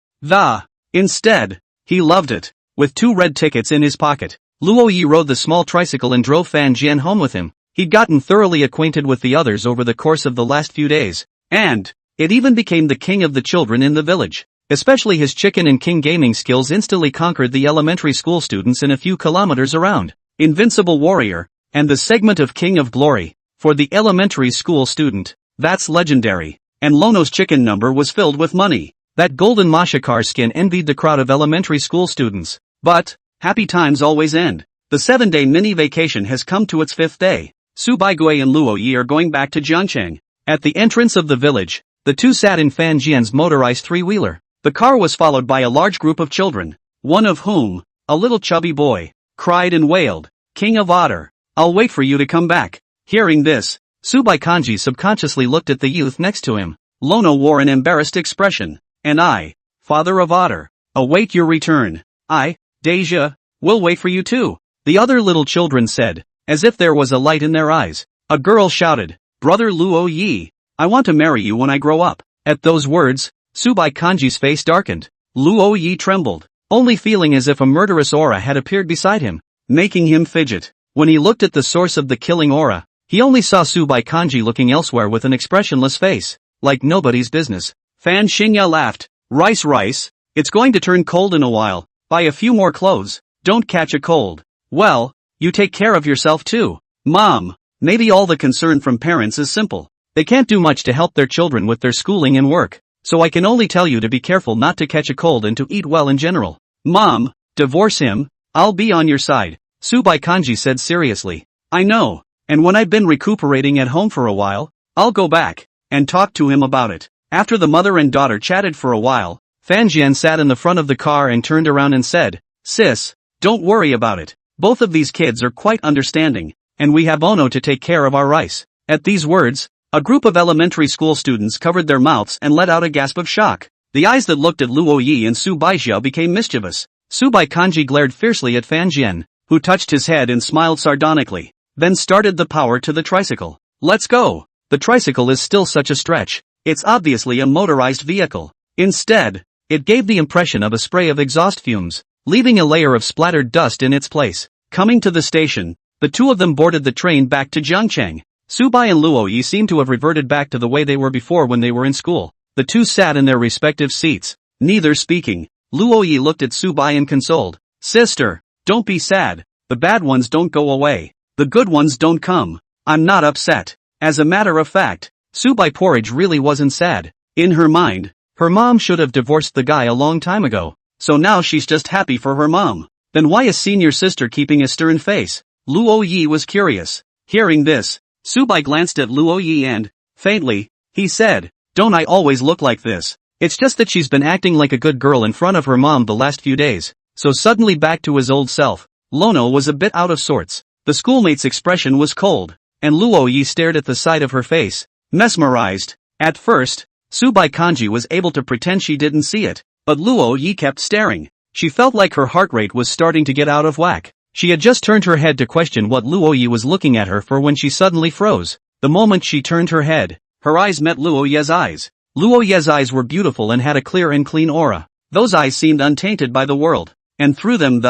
Instead, he loved it. With 2 red tickets in his pocket, Luo Yi rode the small tricycle and drove Fan Jian home with him. He'd gotten thoroughly acquainted with the others over the course of the last few days, and it even became the king of the children in the village. Especially his chicken and king gaming skills instantly conquered the elementary school students in a few kilometers around. Invincible warrior, and the segment of King of Glory. For the elementary school student, that's legendary. And Lono's chicken number was filled with money. That golden Mashikar skin envied the crowd of elementary school students. But happy times always end. The 7-day mini vacation has come to its 5th day. Su Baigui and Luo Yi are going back to Jiangcheng. At the entrance of the village, the two sat in Fan Jian's motorized 3-wheeler. The car was followed by a large group of children, one of whom, a little chubby boy, cried and wailed, "King of Otter, I'll wait for you to come back." Hearing this, Subai Kanji subconsciously looked at the youth next to him. Lono wore an embarrassed expression. "And I, Father of Otter, await your return. I, Deja, will wait for you too," the other little children said, as if there was a light in their eyes. A girl shouted, "Brother Luo Yi, I want to marry you when I grow up." At those words, Subai Kanji's face darkened. Luo Yi trembled, only feeling as if a murderous aura had appeared beside him, making him fidget. When he looked at the source of the killing aura, he only saw Subai Kanji looking elsewhere with an expressionless face, like nobody's business. Fan Xingya laughed. Rice, it's going to turn cold in a while. Buy a few more clothes, don't catch a cold. Well, you take care of yourself too. Mom, maybe all the concern from parents is simple. They can't do much to help their children with their schooling and work. So I can only tell you to be careful not to catch a cold and to eat well in general. Mom, divorce him, I'll be on your side, Subai Kanji said seriously. I know, and when I've been recuperating at home for a while, I'll go back and talk to him about it. After the mother and daughter chatted for a while, Fan Jian sat in the front of the car and turned around and said, "Sis, don't worry about it. Both of these kids are quite understanding, and we have Ono to take care of our rice." At these words, a group of elementary school students covered their mouths and let out a gasp of shock. The eyes that looked at Luo Yi and Su Baixiao became mischievous. Subai Kanji glared fiercely at Fan Jian, who touched his head and smiled sardonically, then started the power to the tricycle. "Let's go." The tricycle is still such a stretch. It's obviously a motorized vehicle. Instead, it gave the impression of a spray of exhaust fumes, leaving a layer of splattered dust in its place. Coming to the station, the two of them boarded the train back to Jiangcheng. Subai and Luo Yi seemed to have reverted back to the way they were before when they were in school. The two sat in their respective seats, neither speaking. Luo Yi looked at Subai and consoled. "Sister, don't be sad. The bad ones don't go away. The good ones don't come. I'm not upset." As a matter of fact, Subai Porridge really wasn't sad. In her mind, her mom should have divorced the guy a long time ago. So now she's just happy for her mom. Then why is senior sister keeping a stern face? Luo Yi was curious. Hearing this, Subai glanced at Luo Yi and, faintly, he said, "Don't I always look like this? It's just that she's been acting like a good girl in front of her mom the last few days." So suddenly back to his old self, Lono was a bit out of sorts. The schoolmate's expression was cold, and Luo Yi stared at the side of her face, mesmerized. At first, Subai Kanji was able to pretend she didn't see it, but Luo Yi kept staring. She felt like her heart rate was starting to get out of whack. She had just turned her head to question what Luo Yi was looking at her for when she suddenly froze. The moment she turned her head, her eyes met Luo Ye's eyes. Luo Ye's eyes were beautiful and had a clear and clean aura. Those eyes seemed untainted by the world, and through them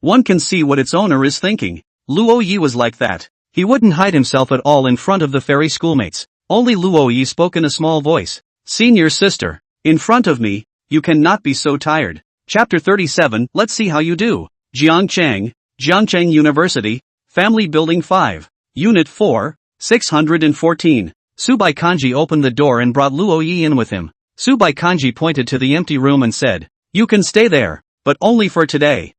one can see what its owner is thinking. Luo Yi was like that. He wouldn't hide himself at all in front of the fairy schoolmates. Only Luo Yi spoke in a small voice. "Senior sister, in front of me, you cannot be so tired." Chapter 37, let's see how you do. Jiangcheng University, Family Building 5, Unit 4, 614. Subai Kanji opened the door and brought Luo Yi in with him. Subai Kanji pointed to the empty room and said, "You can stay there, but only for today,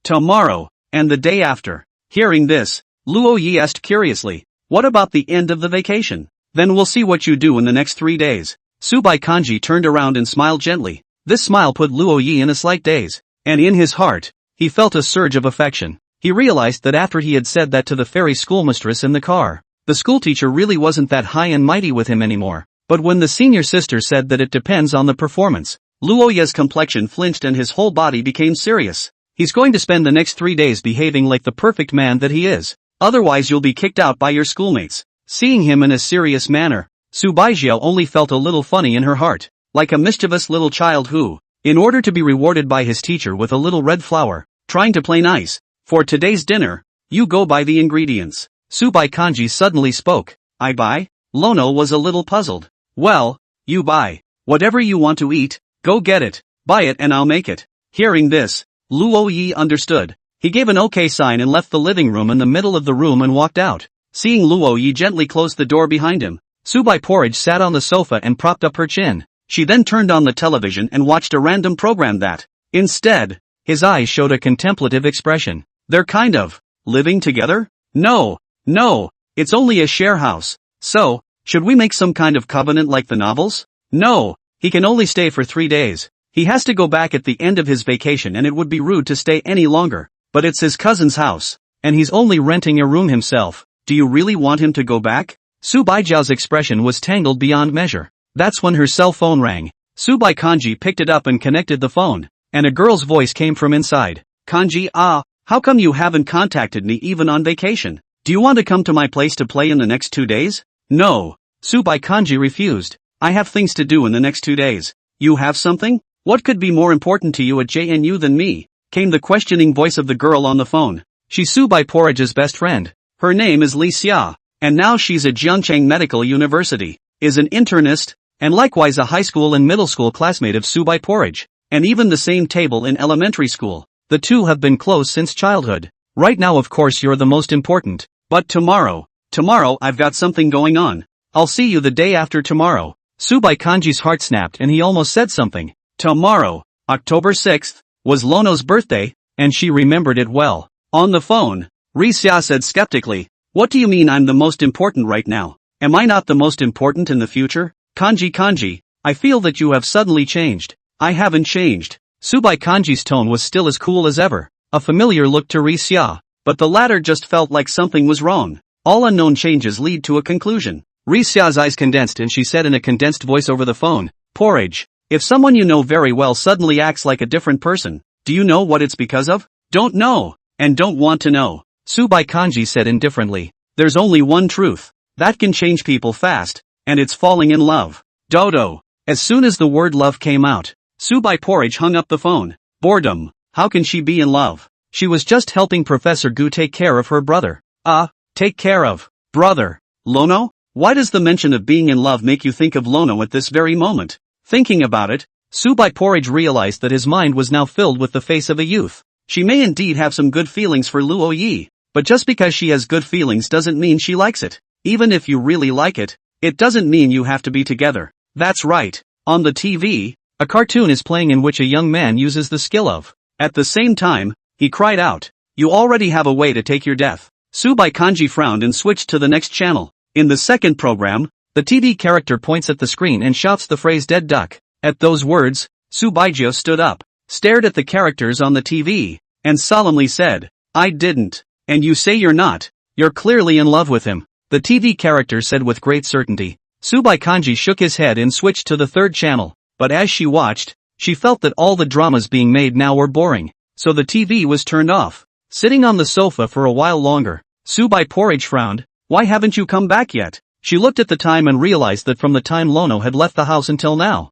tomorrow, and the day after." Hearing this, Luo Yi asked curiously, "What about the end of the vacation? Then we'll see what you do in the next 3 days." Subai Kanji turned around and smiled gently. This smile put Luo Yi in a slight daze, and in his heart, he felt a surge of affection. He realized that after he had said that to the fairy schoolmistress in the car, the schoolteacher really wasn't that high and mighty with him anymore. But when the senior sister said that it depends on the performance, Luoya's complexion flinched and his whole body became serious. He's going to spend the next 3 days behaving like the perfect man that he is. Otherwise you'll be kicked out by your schoolmates. Seeing him in a serious manner, Su Baijiao only felt a little funny in her heart, like a mischievous little child who, in order to be rewarded by his teacher with a little red flower, trying to play nice. For today's dinner, you go buy the ingredients. Subai Kanji suddenly spoke. I buy? Lono was a little puzzled. Well, you buy. Whatever you want to eat, go get it. Buy it and I'll make it. Hearing this, Luo Yi understood. He gave an okay sign and left the living room in the middle of the room and walked out. Seeing Luo Yi gently close the door behind him, Subai Porridge sat on the sofa and propped up her chin. She then turned on the television and watched a random program that, instead, his eyes showed a contemplative expression. They're kind of living together? No, it's only a share house. So, should we make some kind of covenant like the novels? No, he can only stay for 3 days. He has to go back at the end of his vacation and it would be rude to stay any longer. But it's his cousin's house, and he's only renting a room himself. Do you really want him to go back? Su Baijiao's expression was tangled beyond measure. That's when her cell phone rang. Subai Kanji picked it up and connected the phone, and a girl's voice came from inside. Kanji, how come you haven't contacted me even on vacation? Do you want to come to my place to play in the next 2 days? No. Subai Kanji refused. I have things to do in the next 2 days. You have something? What could be more important to you at JNU than me? Came the questioning voice of the girl on the phone. She's Subai Porridge's best friend. Her name is Li Xia, and now she's at Jiangcheng Medical University, is an internist, and likewise a high school and middle school classmate of Subai Porridge, and even the same table in elementary school. The two have been close since childhood. Right now of course you're the most important. But tomorrow I've got something going on. I'll see you the day after tomorrow. Subai Kanji's heart snapped and he almost said something. Tomorrow, October 6th, was Lono's birthday, and she remembered it well. On the phone, Ri Xia said skeptically, what do you mean I'm the most important right now? Am I not the most important in the future? Kanji, I feel that you have suddenly changed. I haven't changed. Subai Kanji's tone was still as cool as ever. A familiar look to Ri Xia, but the latter just felt like something was wrong. All unknown changes lead to a conclusion. Ri Xia's eyes condensed and she said in a condensed voice over the phone, Porridge, if someone you know very well suddenly acts like a different person, do you know what it's because of? Don't know, and don't want to know. Subai Kanji said indifferently. There's only one truth. That can change people fast, and it's falling in love. Dodo. As soon as the word love came out, Subai Porridge hung up the phone. Boredom. How can she be in love? She was just helping Professor Gu take care of her brother. Take care of brother. Lono? Why does the mention of being in love make you think of Lono at this very moment? Thinking about it, Subai Porridge realized that his mind was now filled with the face of a youth. She may indeed have some good feelings for Luo Yi, but just because she has good feelings doesn't mean she likes it. Even if you really like it, it doesn't mean you have to be together. That's right. On the TV, a cartoon is playing in which a young man uses the skill of. At the same time, he cried out, you already have a way to take your death. Subai Kanji frowned and switched to the next channel. In the second program, the TV character points at the screen and shouts the phrase dead duck. At those words, Su Baijiao stood up, stared at the characters on the TV, and solemnly said, I didn't. And you say you're not. You're clearly in love with him. The TV character said with great certainty. Subai Kanji shook his head and switched to the third channel, but as she watched, she felt that all the dramas being made now were boring, so the TV was turned off. Sitting on the sofa for a while longer, Subai Porridge frowned. Why haven't you come back yet? She looked at the time and realized that from the time Lono had left the house until now,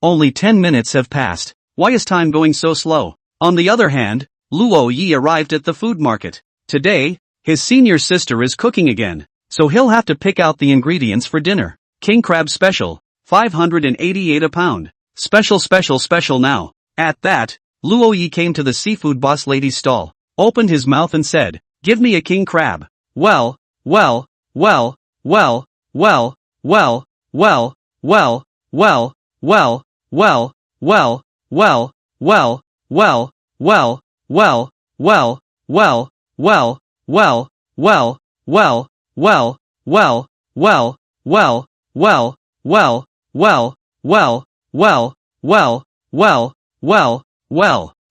only 10 minutes have passed. Why is time going so slow? On the other hand, Luo Yi arrived at the food market. Today, his senior sister is cooking again, so he'll have to pick out the ingredients for dinner. King crab special, 588 a pound. Special now. At that, Luo Yi came to the seafood boss lady's stall, opened his mouth and said, give me a king crab. Well.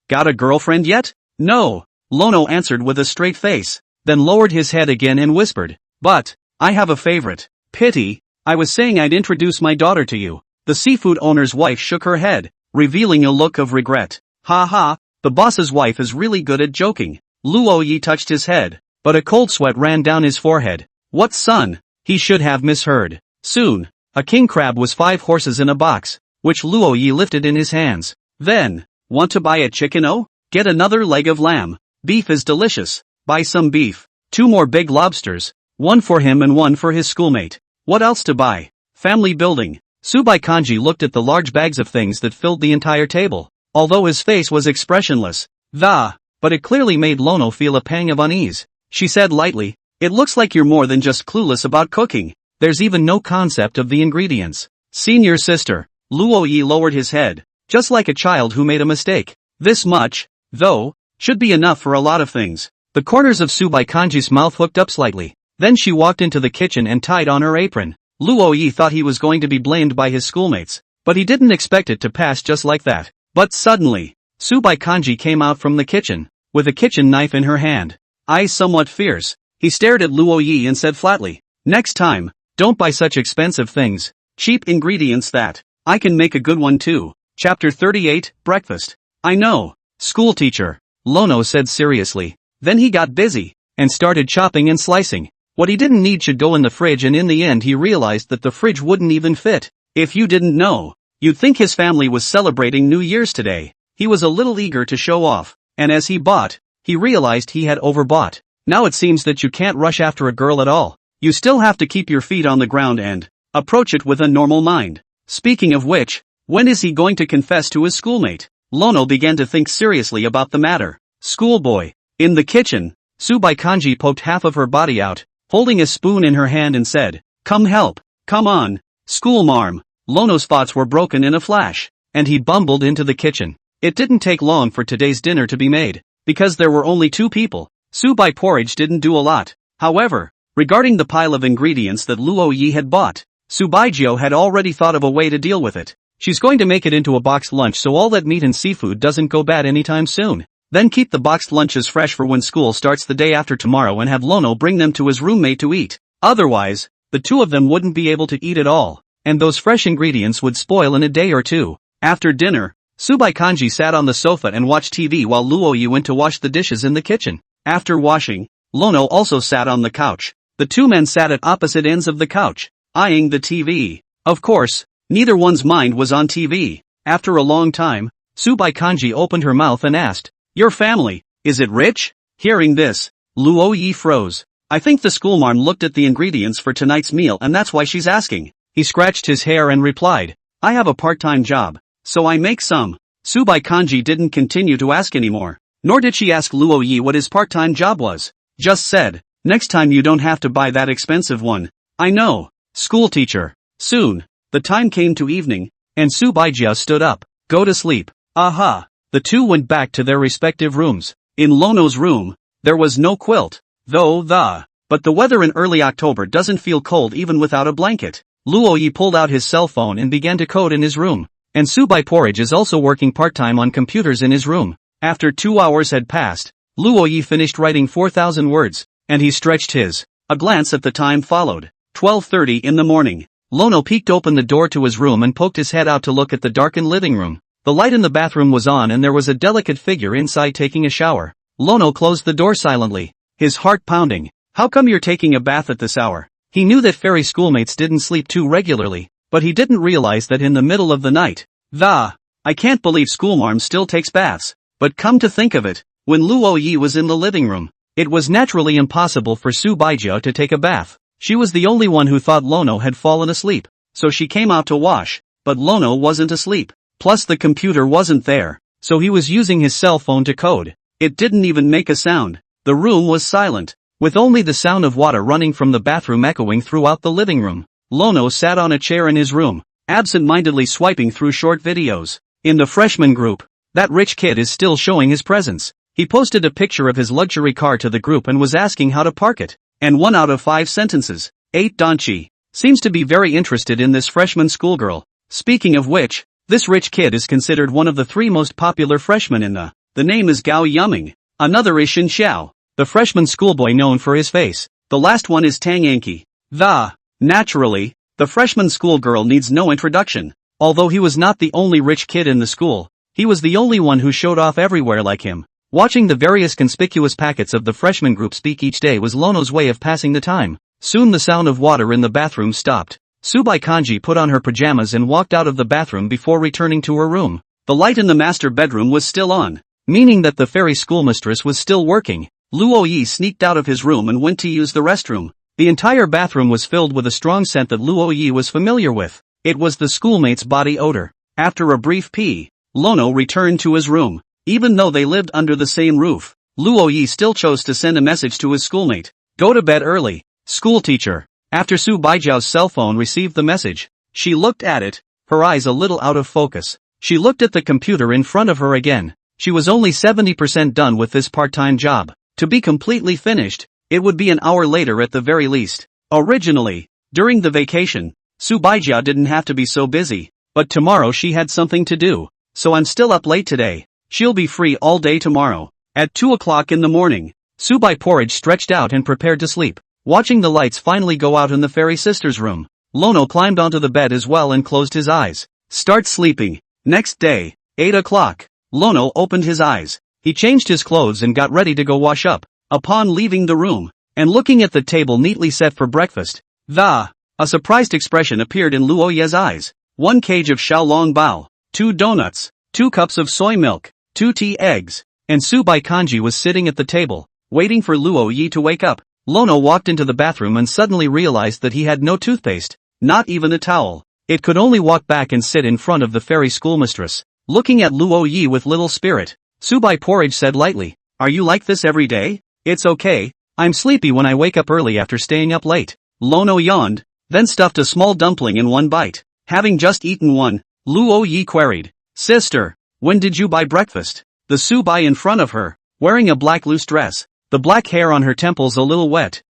Got a girlfriend yet? No, Lono answered with a straight face, then lowered his head again and whispered, but, I have a favorite. Pity, I was saying I'd introduce my daughter to you. The seafood owner's wife shook her head, revealing a look of regret. Ha ha, the boss's wife is really good at joking. Luo Yi touched his head, but a cold sweat ran down his forehead. What son? He should have misheard. Soon, a king crab was 5 horses in a box, which Luo Yi lifted in his hands. Then, want to buy a chicken? Oh? Get another leg of lamb. Beef is delicious. Buy some beef. 2 more big lobsters. 1 for him and 1 for his schoolmate. What else to buy? Family building. Subai Kanji looked at the large bags of things that filled the entire table, although his face was expressionless. But it clearly made Lono feel a pang of unease. She said lightly, it looks like you're more than just clueless about cooking. There's even no concept of the ingredients. Senior sister. Luo Yi lowered his head, just like a child who made a mistake. This much, though, should be enough for a lot of things. The corners of Subai Kanji's mouth hooked up slightly. Then she walked into the kitchen and tied on her apron. Luo Yi thought he was going to be blamed by his schoolmates, but he didn't expect it to pass just like that. But suddenly, Subai Kanji came out from the kitchen, with a kitchen knife in her hand. Eyes somewhat fierce, he stared at Luo Yi and said flatly, next time, don't buy such expensive things. Cheap ingredients that. I can make a good one too. Chapter 38, Breakfast. I know. Schoolteacher. Lono said seriously. Then he got busy, and started chopping and slicing. What he didn't need should go in the fridge, and in the end he realized that the fridge wouldn't even fit. If you didn't know, you'd think his family was celebrating New Year's today. He was a little eager to show off, and as he bought, he realized he had overbought. Now it seems that you can't rush after a girl at all. You still have to keep your feet on the ground and approach it with a normal mind. Speaking of which, when is he going to confess to his schoolmate? Lono began to think seriously about the matter. Schoolboy. In the kitchen, Subai Kanji poked half of her body out, holding a spoon in her hand and said, come help. Come on. Schoolmarm. Lono's thoughts were broken in a flash, and he bumbled into the kitchen. It didn't take long for today's dinner to be made, because there were only 2 people. Subai porridge didn't do a lot. However, regarding the pile of ingredients that Luo Yi had bought, Subaijio had already thought of a way to deal with it. She's going to make it into a boxed lunch so all that meat and seafood doesn't go bad anytime soon. Then keep the boxed lunches fresh for when school starts the day after tomorrow and have Lono bring them to his roommate to eat. Otherwise, the 2 of them wouldn't be able to eat at all, and those fresh ingredients would spoil in a day or 2. After dinner, Subai Kanji sat on the sofa and watched TV while Luo Yi went to wash the dishes in the kitchen. After washing, Lono also sat on the couch. The 2 men sat at opposite ends of the couch, eyeing the TV. Of course, neither one's mind was on TV. After a long time, Subai Kanji opened her mouth and asked, your family, is it rich? Hearing this, Luo Yi froze. I think the schoolmarm looked at the ingredients for tonight's meal and that's why she's asking. He scratched his hair and replied, I have a part-time job, so I make some. Subai Kanji didn't continue to ask anymore, nor did she ask Luo Yi what his part-time job was. Just said, next time you don't have to buy that expensive one. I know. Schoolteacher. Soon, the time came to evening, and Subaijia stood up. Go to sleep. Aha. The 2 went back to their respective rooms. In Lono's room, there was no quilt, but the weather in early October doesn't feel cold even without a blanket. Luo Yi pulled out his cell phone and began to code in his room. And Subai Porridge is also working part-time on computers in his room. After 2 hours had passed, Luo Yi finished writing 4,000 words, and he stretched his. A glance at the time followed. 12:30 in the morning. Lono peeked open the door to his room and poked his head out to look at the darkened living room. The light in the bathroom was on and there was a delicate figure inside taking a shower. Lono closed the door silently, his heart pounding. How come you're taking a bath at this hour? He knew that fairy schoolmates didn't sleep too regularly, but he didn't realize that in the middle of the night. I can't believe schoolmarm still takes baths. But come to think of it, when Luo Yi was in the living room, it was naturally impossible for Subaijia to take a bath. She was the only one who thought Lono had fallen asleep, so she came out to wash, but Lono wasn't asleep. Plus the computer wasn't there, so he was using his cell phone to code. It didn't even make a sound. The room was silent, with only the sound of water running from the bathroom echoing throughout the living room. Lono sat on a chair in his room, absent-mindedly swiping through short videos. In the freshman group, that rich kid is still showing his presence. He posted a picture of his luxury car to the group and was asking how to park it. And 1 out of 5 sentences. 8 Donchi seems to be very interested in this freshman schoolgirl. Speaking of which, this rich kid is considered one of the 3 most popular freshmen in the name is Gao Yuming. Another is Shin Xiao, the freshman schoolboy known for his face. The last one is Tang Anki. Naturally, The freshman schoolgirl needs no introduction. Although he was not the only rich kid in the school, he was the only one who showed off everywhere like him. Watching the various conspicuous packets of the freshman group speak each day was Lono's way of passing the time. Soon the sound of water in the bathroom stopped. Subai Kanji put on her pajamas and walked out of the bathroom before returning to her room. The light in the master bedroom was still on, meaning that the fairy schoolmistress was still working. Luo Yi sneaked out of his room and went to use the restroom. The entire bathroom was filled with a strong scent that Luo Yi was familiar with. It was the schoolmate's body odor. After a brief pee, Lono returned to his room. Even though they lived under the same roof, Luo Yi still chose to send a message to his schoolmate. Go to bed early, school teacher. After Su Baijiao's cell phone received the message, she looked at it, her eyes a little out of focus. She looked at the computer in front of her again. She was only 70% done with this part-time job. To be completely finished, it would be an hour later at the very least. Originally, during the vacation, Su Baijiao didn't have to be so busy, but tomorrow she had something to do. So I'm still up late today. She'll be free all day tomorrow. At 2 o'clock in the morning, Subai Porridge stretched out and prepared to sleep. Watching the lights finally go out in the fairy sister's room, Lono climbed onto the bed as well and closed his eyes. Start sleeping. Next day, 8 o'clock, Lono opened his eyes. He changed his clothes and got ready to go wash up. Upon leaving the room, and looking at the table neatly set for breakfast, a surprised expression appeared in Luo Ye's eyes. 1 cage of Xiaolong Bao, 2 donuts, 2 cups of soy milk, 2 tea eggs, and Subai Kanji was sitting at the table, waiting for Luo Yi to wake up. Lono walked into the bathroom and suddenly realized that he had no toothpaste, not even a towel. It could only walk back and sit in front of the fairy schoolmistress. Looking at Luo Yi with little spirit, Subai Porridge said lightly, "Are you like this every day?" "It's okay, I'm sleepy when I wake up early after staying up late." Lono yawned, then stuffed a small dumpling in one bite. Having just eaten one, Luo Yi queried, "Sister, when did you buy breakfast?" The Subai in front of her, wearing a black loose dress, the black hair on her temples a little wet.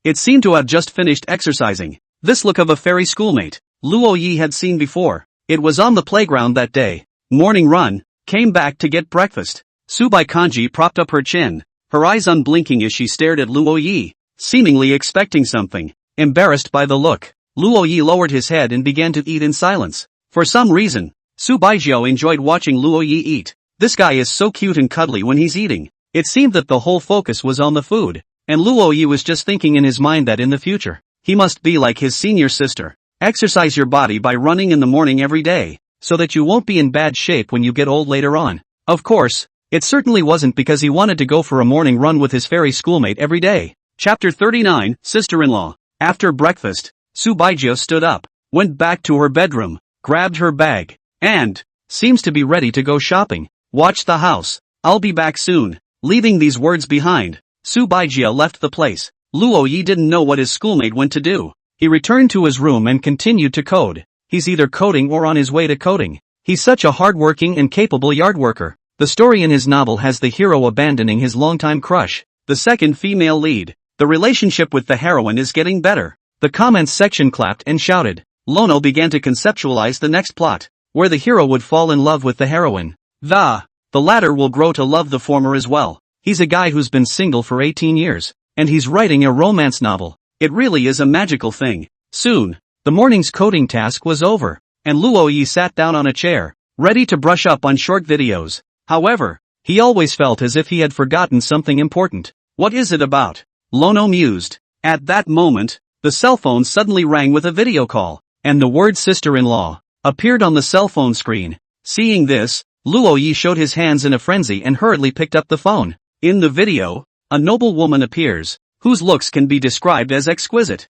It seemed to have just finished exercising. This look of a fairy schoolmate, Luo Yi had seen before. It was on the playground that day. Morning run, came back to get breakfast. Subai Kanji propped up her chin, her eyes unblinking as she stared at Luo Yi, seemingly expecting something. Embarrassed by the look, Luo Yi lowered his head and began to eat in silence. For some reason, Su Baijiao enjoyed watching Luo Yi eat. This guy is so cute and cuddly when he's eating. It seemed that the whole focus was on the food, and Luo Yi was just thinking in his mind that in the future, he must be like his senior sister. Exercise your body by running in the morning every day, so that you won't be in bad shape when you get old later on. Of course, it certainly wasn't because he wanted to go for a morning run with his fairy schoolmate every day. Chapter 39, Sister-in-Law. After breakfast, Su Baijiao stood up, went back to her bedroom, grabbed her bag, and seems to be ready to go shopping. Watch the house. I'll be back soon. Leaving these words behind, Su Baijiao left the place. Luo Yi didn't know what his schoolmate went to do. He returned to his room and continued to code. He's either coding or on his way to coding. He's such a hard-working and capable yard worker. The story in his novel has the hero abandoning his longtime crush, the second female lead. The relationship with the heroine is getting better. The comments section clapped and shouted. Lono began to conceptualize the next plot, where the hero would fall in love with the heroine. The latter will grow to love the former as well. He's a guy who's been single for 18 years, and he's writing a romance novel. It really is a magical thing. Soon, the morning's coding task was over, and Luo Yi sat down on a chair, ready to brush up on short videos. However, he always felt as if he had forgotten something important. What is it about? Lono mused. At that moment, the cell phone suddenly rang with a video call, and the word sister-in-law appeared on the cell phone screen. Seeing this, Luo Yi showed his hands in a frenzy and hurriedly picked up the phone. In the video, a noble woman appears, whose looks can be described as exquisite.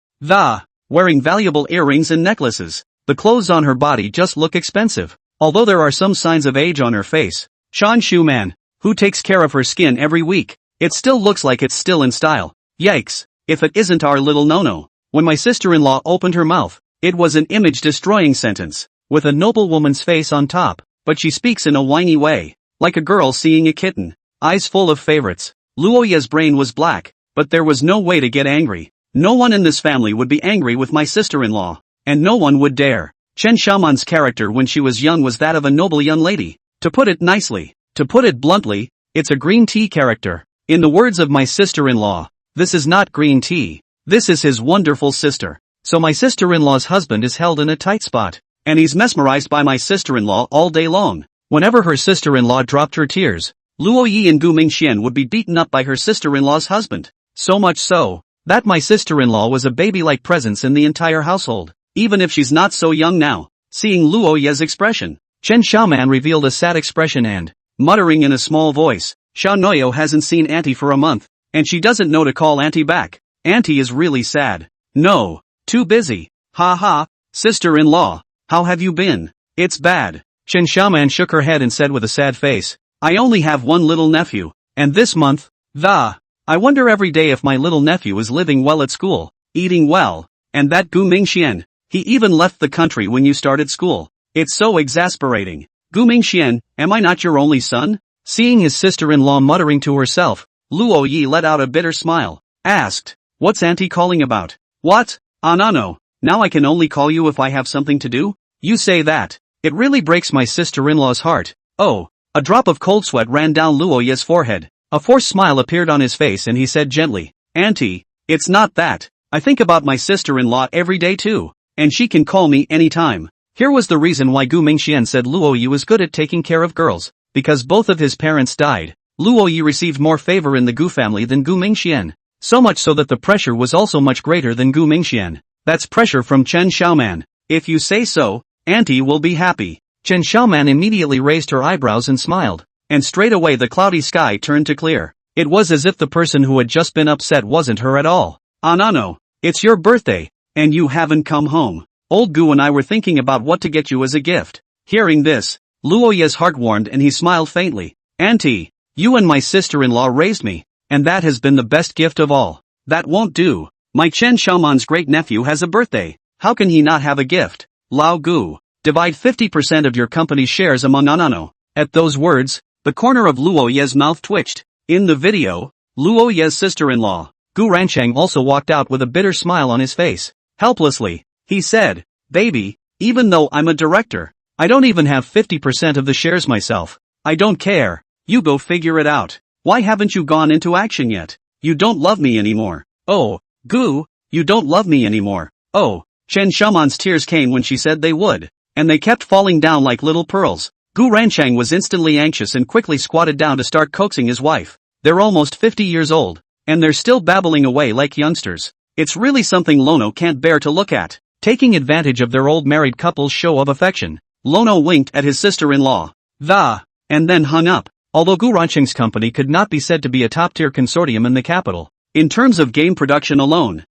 Wearing valuable earrings and necklaces. The clothes on her body just look expensive, although there are some signs of age on her face. Shan Shu Man, who takes care of her skin every week. It still looks like it's still in style. Yikes, if it isn't our little Nono. When my sister-in-law opened her mouth, it was an image-destroying sentence, with a noble woman's face on top, but she speaks in a whiny way, like a girl seeing a kitten. Eyes full of favorites. Luo Ye's brain was black, but there was no way to get angry. No one in this family would be angry with my sister-in-law, and no one would dare. Chen Xiaoman's character when she was young was that of a noble young lady. To put it nicely, to put it bluntly, it's a green tea character. In the words of my sister-in-law, this is not green tea. This is his wonderful sister. So my sister-in-law's husband is held in a tight spot. And he's mesmerized by my sister-in-law all day long. Whenever her sister-in-law dropped her tears, Luo Yi and Gu Mingxian would be beaten up by her sister-in-law's husband. So much so, that my sister-in-law was a baby-like presence in the entire household, even if she's not so young now. Seeing Luo Ye's expression, Chen Xiaoman revealed a sad expression and, muttering in a small voice, Xiao Noyo hasn't seen Auntie for a month, and she doesn't know to call Auntie back. Auntie is really sad. No, too busy. Ha ha, sister-in-law, how have you been? It's bad. Chen Xiaoman shook her head and said with a sad face, I only have one little nephew, and this month, I wonder every day if my little nephew is living well at school, eating well, and that Gu Mingxian, he even left the country when you started school. It's so exasperating. Gu Mingxian, am I not your only son? Seeing his sister-in-law muttering to herself, Luo Yi let out a bitter smile, asked, what's Auntie calling about? What? No. Now I can only call you if I have something to do? You say that. It really breaks my sister-in-law's heart. Oh, a drop of cold sweat ran down Luo Yi's forehead. A forced smile appeared on his face and he said gently, Auntie, it's not that. I think about my sister-in-law every day too, and she can call me anytime. Here was the reason why Gu Mingxian said Luo Yi was good at taking care of girls, because both of his parents died. Luo Yi received more favor in the Gu family than Gu Mingxian, so much so that the pressure was also much greater than Gu Mingxian. That's pressure from Chen Xiaoman. If you say so, Auntie will be happy. Chen Xiaoman immediately raised her eyebrows and smiled, and straight away the cloudy sky turned to clear. It was as if the person who had just been upset wasn't her at all. No, it's your birthday, and you haven't come home. Old Gu and I were thinking about what to get you as a gift. Hearing this, Luo Ye's heart warmed and he smiled faintly. Auntie, you and my sister-in-law raised me, and that has been the best gift of all. That won't do. My Chen Xiaoman's great-nephew has a birthday. How can he not have a gift? Lao Gu, divide 50% of your company's shares among Anano. At those words, the corner of Luo Ye's mouth twitched. In the video, Luo Ye's sister-in-law, Gu Ranchang also walked out with a bitter smile on his face. Helplessly, he said, baby, even though I'm a director, I don't even have 50% of the shares myself. I don't care. You go figure it out. Why haven't you gone into action yet? You don't love me anymore. Oh, Gu, you don't love me anymore. Oh, Chen Xiaoman's tears came when she said they would, and they kept falling down like little pearls. Gu Ranchang was instantly anxious and quickly squatted down to start coaxing his wife. They're almost 50 years old, and they're still babbling away like youngsters. It's really something Lono can't bear to look at. Taking advantage of their old married couple's show of affection, Lono winked at his sister-in-law, and then hung up. Although Gu Ranchang's company could not be said to be a top-tier consortium in the capital, in terms of game production alone,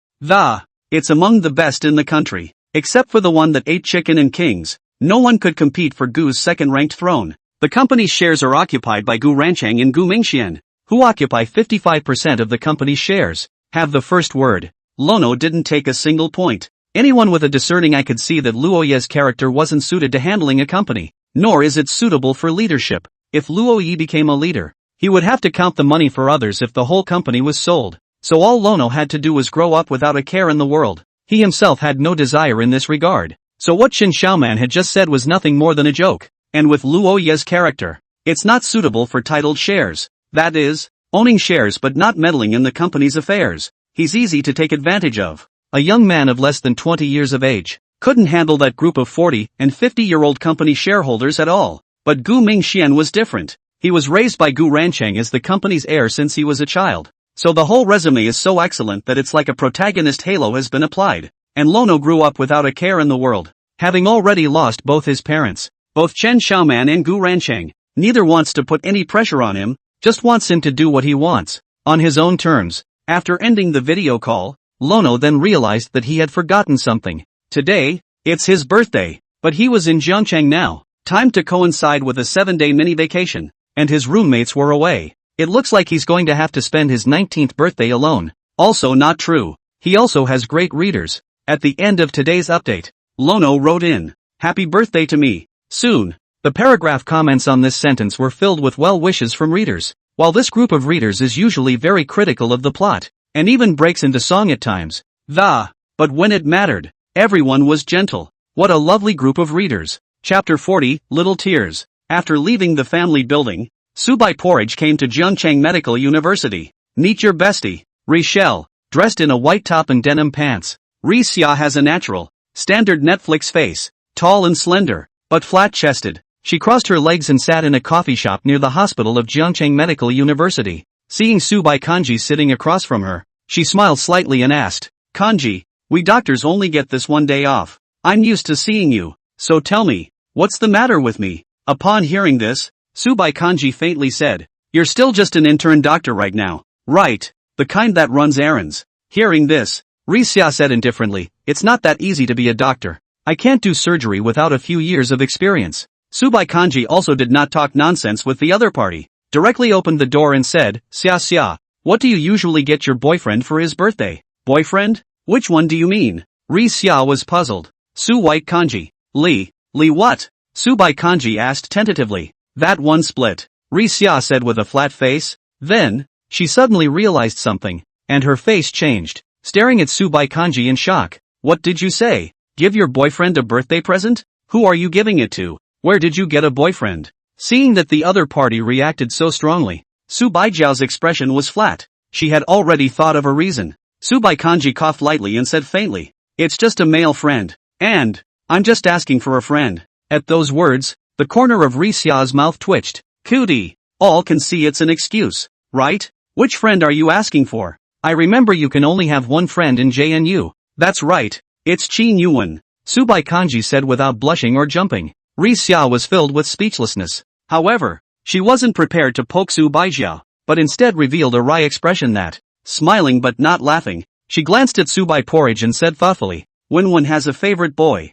it's among the best in the country. Except for the one that ate chicken and kings, no one could compete for Gu's second-ranked throne. The company's shares are occupied by Gu Ranchang and Gu Mingxian, who occupy 55% of the company's shares. Have the first word. Lono didn't take a single point. Anyone with a discerning eye could see that Luo Ye's character wasn't suited to handling a company, nor is it suitable for leadership. If Luo Yi became a leader, he would have to count the money for others if the whole company was sold. So all Lono had to do was grow up without a care in the world. He himself had no desire in this regard. So what Chen Xiaoman had just said was nothing more than a joke. And with Luo Ye's character, it's not suitable for titled shares. That is, owning shares but not meddling in the company's affairs. He's easy to take advantage of. A young man of less than 20 years of age couldn't handle that group of 40 and 50-year-old company shareholders at all. But Gu Mingxian was different. He was raised by Gu Ranchang as the company's heir since he was a child. So the whole resume is so excellent that it's like a protagonist halo has been applied. And Lono grew up without a care in the world, having already lost both his parents. Both Chen Xiaoman and Gu Ranchang, neither wants to put any pressure on him, just wants him to do what he wants, on his own terms. After ending the video call, Lono then realized that he had forgotten something. Today, it's his birthday, but he was in Jiangchang now. Time to coincide with a 7-day mini vacation, and his roommates were away. It looks like he's going to have to spend his 19th birthday alone. Also not true. He also has great readers. At the end of today's update, Lono wrote in, "Happy birthday to me, soon." The paragraph comments on this sentence were filled with well wishes from readers. While this group of readers is usually very critical of the plot, and even breaks into song at times, but when it mattered, everyone was gentle. What a lovely group of readers. Chapter 40, Little Tears. After leaving the family building, Subai Porridge came to Jiangchang Medical University. Meet your bestie, Richelle, dressed in a white top and denim pants. Ri Xia has a natural, standard Netflix face, tall and slender, but flat-chested. She crossed her legs and sat in a coffee shop near the hospital of Jiangcheng Medical University. Seeing Subai Kanji sitting across from her, she smiled slightly and asked, "Kanji, we doctors only get this one day off. I'm used to seeing you, so tell me, what's the matter with me?" Upon hearing this, Subai Kanji faintly said, "You're still just an intern doctor right now, right? The kind that runs errands." Hearing this, Ri Xia said indifferently, "It's not that easy to be a doctor. I can't do surgery without a few years of experience." Subai Kanji also did not talk nonsense with the other party, directly opened the door and said, "Xia Xia, what do you usually get your boyfriend for his birthday?" "Boyfriend? Which one do you mean?" Ri Xia was puzzled. Subai Kanji. Li what?" Subai Kanji asked tentatively. "That one split," Ri Xia said with a flat face. Then, she suddenly realized something, and her face changed, staring at Subai Kanji in shock. "What did you say? Give your boyfriend a birthday present? Who are you giving it to? Where did you get a boyfriend?" Seeing that the other party reacted so strongly, Subai Jiao's expression was flat. She had already thought of a reason. Subai Kanji coughed lightly and said faintly, "It's just a male friend. And I'm just asking for a friend." At those words, the corner of Ri Xia's mouth twitched. "Cootie, all can see it's an excuse, right? Which friend are you asking for? I remember you can only have one friend in JNU. "That's right, it's Qin Yuan," Subai Kanji said without blushing or jumping. Ri Xia was filled with speechlessness. However, she wasn't prepared to poke Subai Jiao, but instead revealed a wry expression that, smiling but not laughing, she glanced at Subai Porridge and said thoughtfully, "When one has a favorite boy,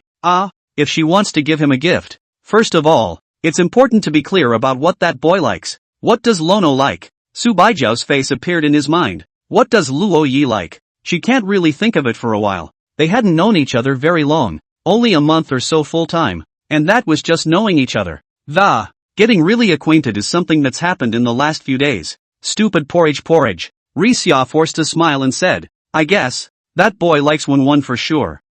if she wants to give him a gift, first of all, it's important to be clear about what that boy likes. What does Lono like?" Subai Jiao's face appeared in his mind. What does Luo Yi like? She can't really think of it for a while. They hadn't known each other very long, only a month or so full time, and that was just knowing each other. Getting really acquainted is something that's happened in the last few days. Stupid porridge. Ri Xia forced a smile and said, "I guess, that boy likes one for sure."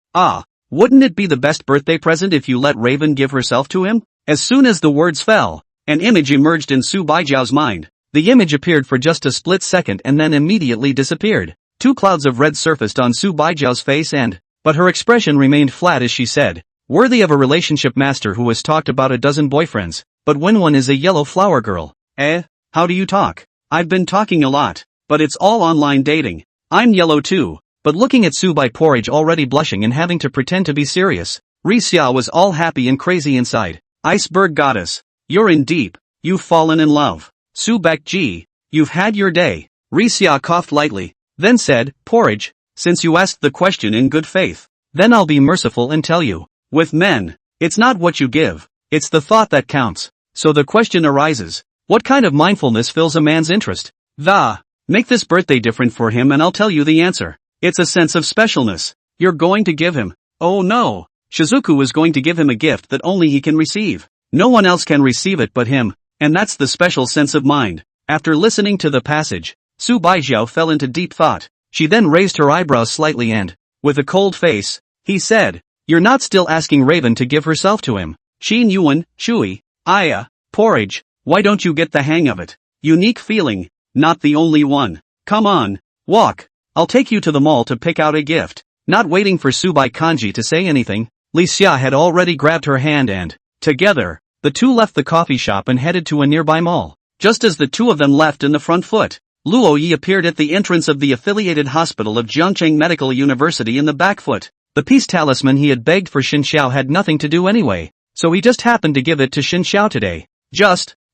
Wouldn't it be the best birthday present if you let Raven give herself to him? As soon as the words fell, an image emerged in Subai Jiao's mind. The image appeared for just a split second and then immediately disappeared. Two clouds of red surfaced on Subai Jiao's face but her expression remained flat as she said, "Worthy of a relationship master who has talked about a dozen boyfriends, but when one is a yellow flower girl." How do you talk? "I've been talking a lot, but it's all online dating. I'm yellow too." But looking at Subai Porridge already blushing and having to pretend to be serious, Ri Xia was all happy and crazy inside. "Iceberg goddess, you're in deep, you've fallen in love. Subai Ji, you've had your day." Ri Xia coughed lightly, then said, "Porridge, since you asked the question in good faith, then I'll be merciful and tell you. With men, it's not what you give, it's the thought that counts. So the question arises, what kind of mindfulness fills a man's interest? Make this birthday different for him and I'll tell you the answer. It's a sense of specialness. You're going to give him. Oh no, Shizuku is going to give him a gift that only he can receive. No one else can receive it but him, and that's the special sense of mind." After listening to the passage, Subai Jiao fell into deep thought. She then raised her eyebrows slightly and, with a cold face, he said, "You're not still asking Raven to give herself to him? Qin Yuan, Chui, Porridge, why don't you get the hang of it? Unique feeling, not the only one. Come on, walk. I'll take you to the mall to pick out a gift." Not waiting for Subai Kanji to say anything, Li Xia had already grabbed her hand and, together, the two left the coffee shop and headed to a nearby mall. Just as the two of them left in the front foot, Luo Yi appeared at the entrance of the affiliated hospital of Jiangcheng Medical University in the back foot. The peace talisman he had begged for Xin Xiao had nothing to do anyway, so he just happened to give it to Xin Xiao today.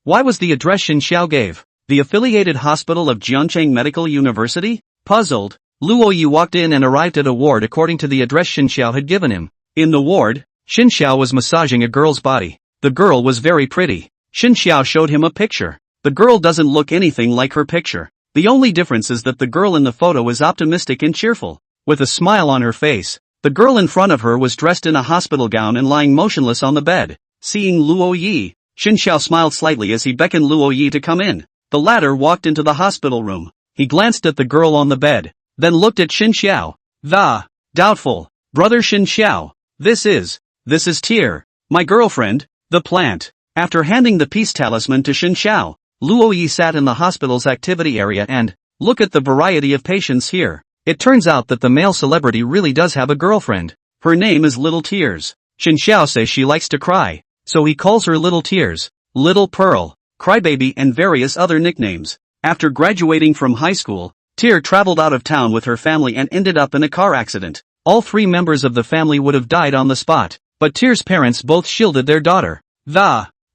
Why was the address Xin Xiao gave the affiliated hospital of Jiangcheng Medical University? Puzzled, Luo Yi walked in and arrived at a ward according to the address Xin Xiao had given him. In the ward, Xin Xiao was massaging a girl's body. The girl was very pretty. Xin Xiao showed him a picture. The girl doesn't look anything like her picture. The only difference is that the girl in the photo is optimistic and cheerful. With a smile on her face, the girl in front of her was dressed in a hospital gown and lying motionless on the bed. Seeing Luo Yi, Xin Xiao smiled slightly as he beckoned Luo Yi to come in. The latter walked into the hospital room. He glanced at the girl on the bed, then looked at Xin Xiao. Doubtful. Brother Xin Xiao, this is Tier, my girlfriend, the plant. After handing the peace talisman to Xin Xiao, Luo Yi sat in the hospital's activity area and, look at the variety of patients here. It turns out that the male celebrity really does have a girlfriend. Her name is Little Tears. Xin Xiao says she likes to cry, so he calls her Little Tears, Little Pearl, Crybaby and various other nicknames. After graduating from high school, Tear traveled out of town with her family and ended up in a car accident. All 3 members of the family would have died on the spot, but Tear's parents both shielded their daughter,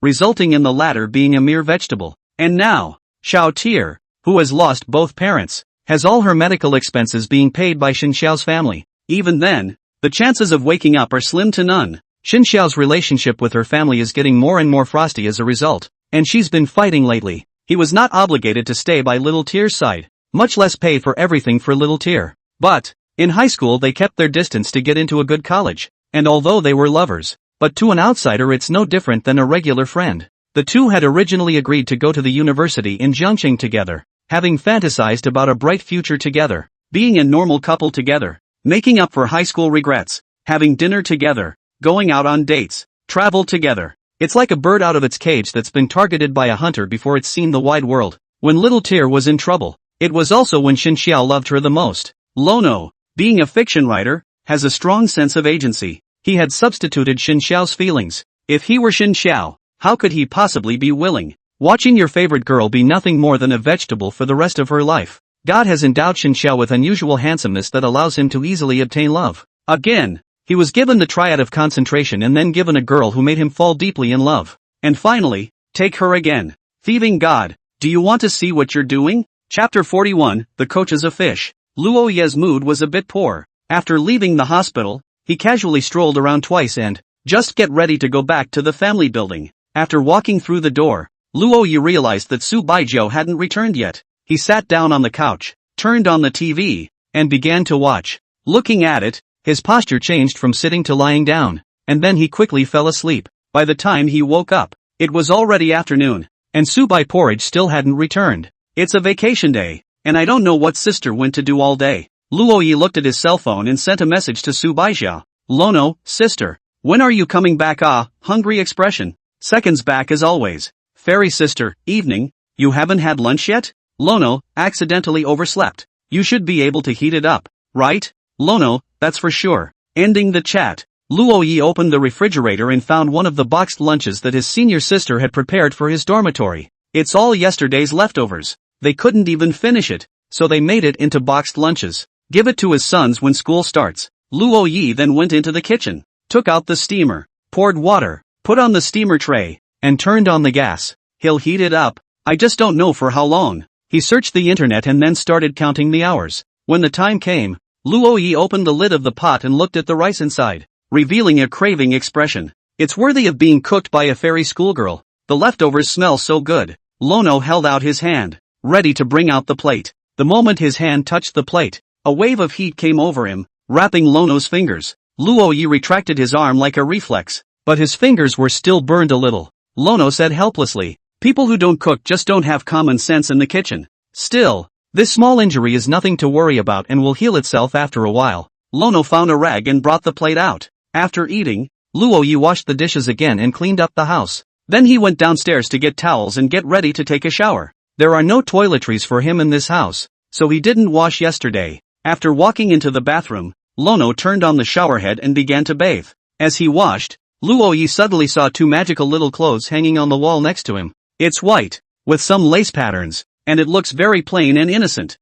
resulting in the latter being a mere vegetable. And now, Xiao Tear, who has lost both parents, has all her medical expenses being paid by Xin Xiao's family. Even then, the chances of waking up are slim to none. Xin Xiao's relationship with her family is getting more and more frosty as a result, and she's been fighting lately. He was not obligated to stay by Little Tear's side, much less pay for everything for Little Tear. But, in high school they kept their distance to get into a good college, and although they were lovers, but to an outsider it's no different than a regular friend. The two had originally agreed to go to the university in Zhengqing together, having fantasized about a bright future together, being a normal couple together, making up for high school regrets, having dinner together, going out on dates, travel together. It's like a bird out of its cage that's been targeted by a hunter before it's seen the wide world. When Little Tear was in trouble, it was also when Xin Xiao loved her the most. Lono, being a fiction writer, has a strong sense of agency. He had substituted Xin Xiao's feelings. If he were Xin Xiao, how could he possibly be willing? Watching your favorite girl be nothing more than a vegetable for the rest of her life. God has endowed Xin Xiao with unusual handsomeness that allows him to easily obtain love. Again, he was given the triad of concentration and then given a girl who made him fall deeply in love. And finally, take her again. Thieving God, do you want to see what you're doing? Chapter 41, The Coach is a Fish. Luo Ye's mood was a bit poor. After leaving the hospital, he casually strolled around twice and just get ready to go back to the family building. After walking through the door, Luo Ye realized that Su Baijiu hadn't returned yet. He sat down on the couch, turned on the TV, and began to watch. Looking at it, his posture changed from sitting to lying down, and then he quickly fell asleep. By the time he woke up, it was already afternoon, and Su Bai Porridge still hadn't returned. It's a vacation day, and I don't know what sister went to do all day. Luo Ye looked at his cell phone and sent a message to Su Baijiu. Lono, sister, when are you coming back? Hungry expression. Seconds back as always. Fairy sister, evening, you haven't had lunch yet? Lono, accidentally overslept. You should be able to heat it up, right? Lono, that's for sure. Ending the chat, Luo Ye opened the refrigerator and found one of the boxed lunches that his senior sister had prepared for his dormitory. It's all yesterday's leftovers. They couldn't even finish it, so they made it into boxed lunches. Give it to his sons when school starts. Luo Ye then went into the kitchen, took out the steamer, poured water, put on the steamer tray, and turned on the gas. He'll heat it up. I just don't know for how long. He searched the internet and then started counting the hours. When the time came, Luo Ye opened the lid of the pot and looked at the rice inside, revealing a craving expression. It's worthy of being cooked by a fairy schoolgirl. The leftovers smell so good. Lono held out his hand, ready to bring out the plate. The moment his hand touched the plate, a wave of heat came over him, wrapping Lono's fingers. Luo Ye retracted his arm like a reflex, but his fingers were still burned a little. Lono said helplessly, people who don't cook just don't have common sense in the kitchen. Still, this small injury is nothing to worry about and will heal itself after a while. Lono found a rag and brought the plate out. After eating, Luo Ye washed the dishes again and cleaned up the house. Then he went downstairs to get towels and get ready to take a shower. There are no toiletries for him in this house, so he didn't wash yesterday. After walking into the bathroom, Lono turned on the showerhead and began to bathe. As he washed, Luo Ye suddenly saw 2 magical little clothes hanging on the wall next to him. It's white, with some lace patterns, and it looks very plain and innocent.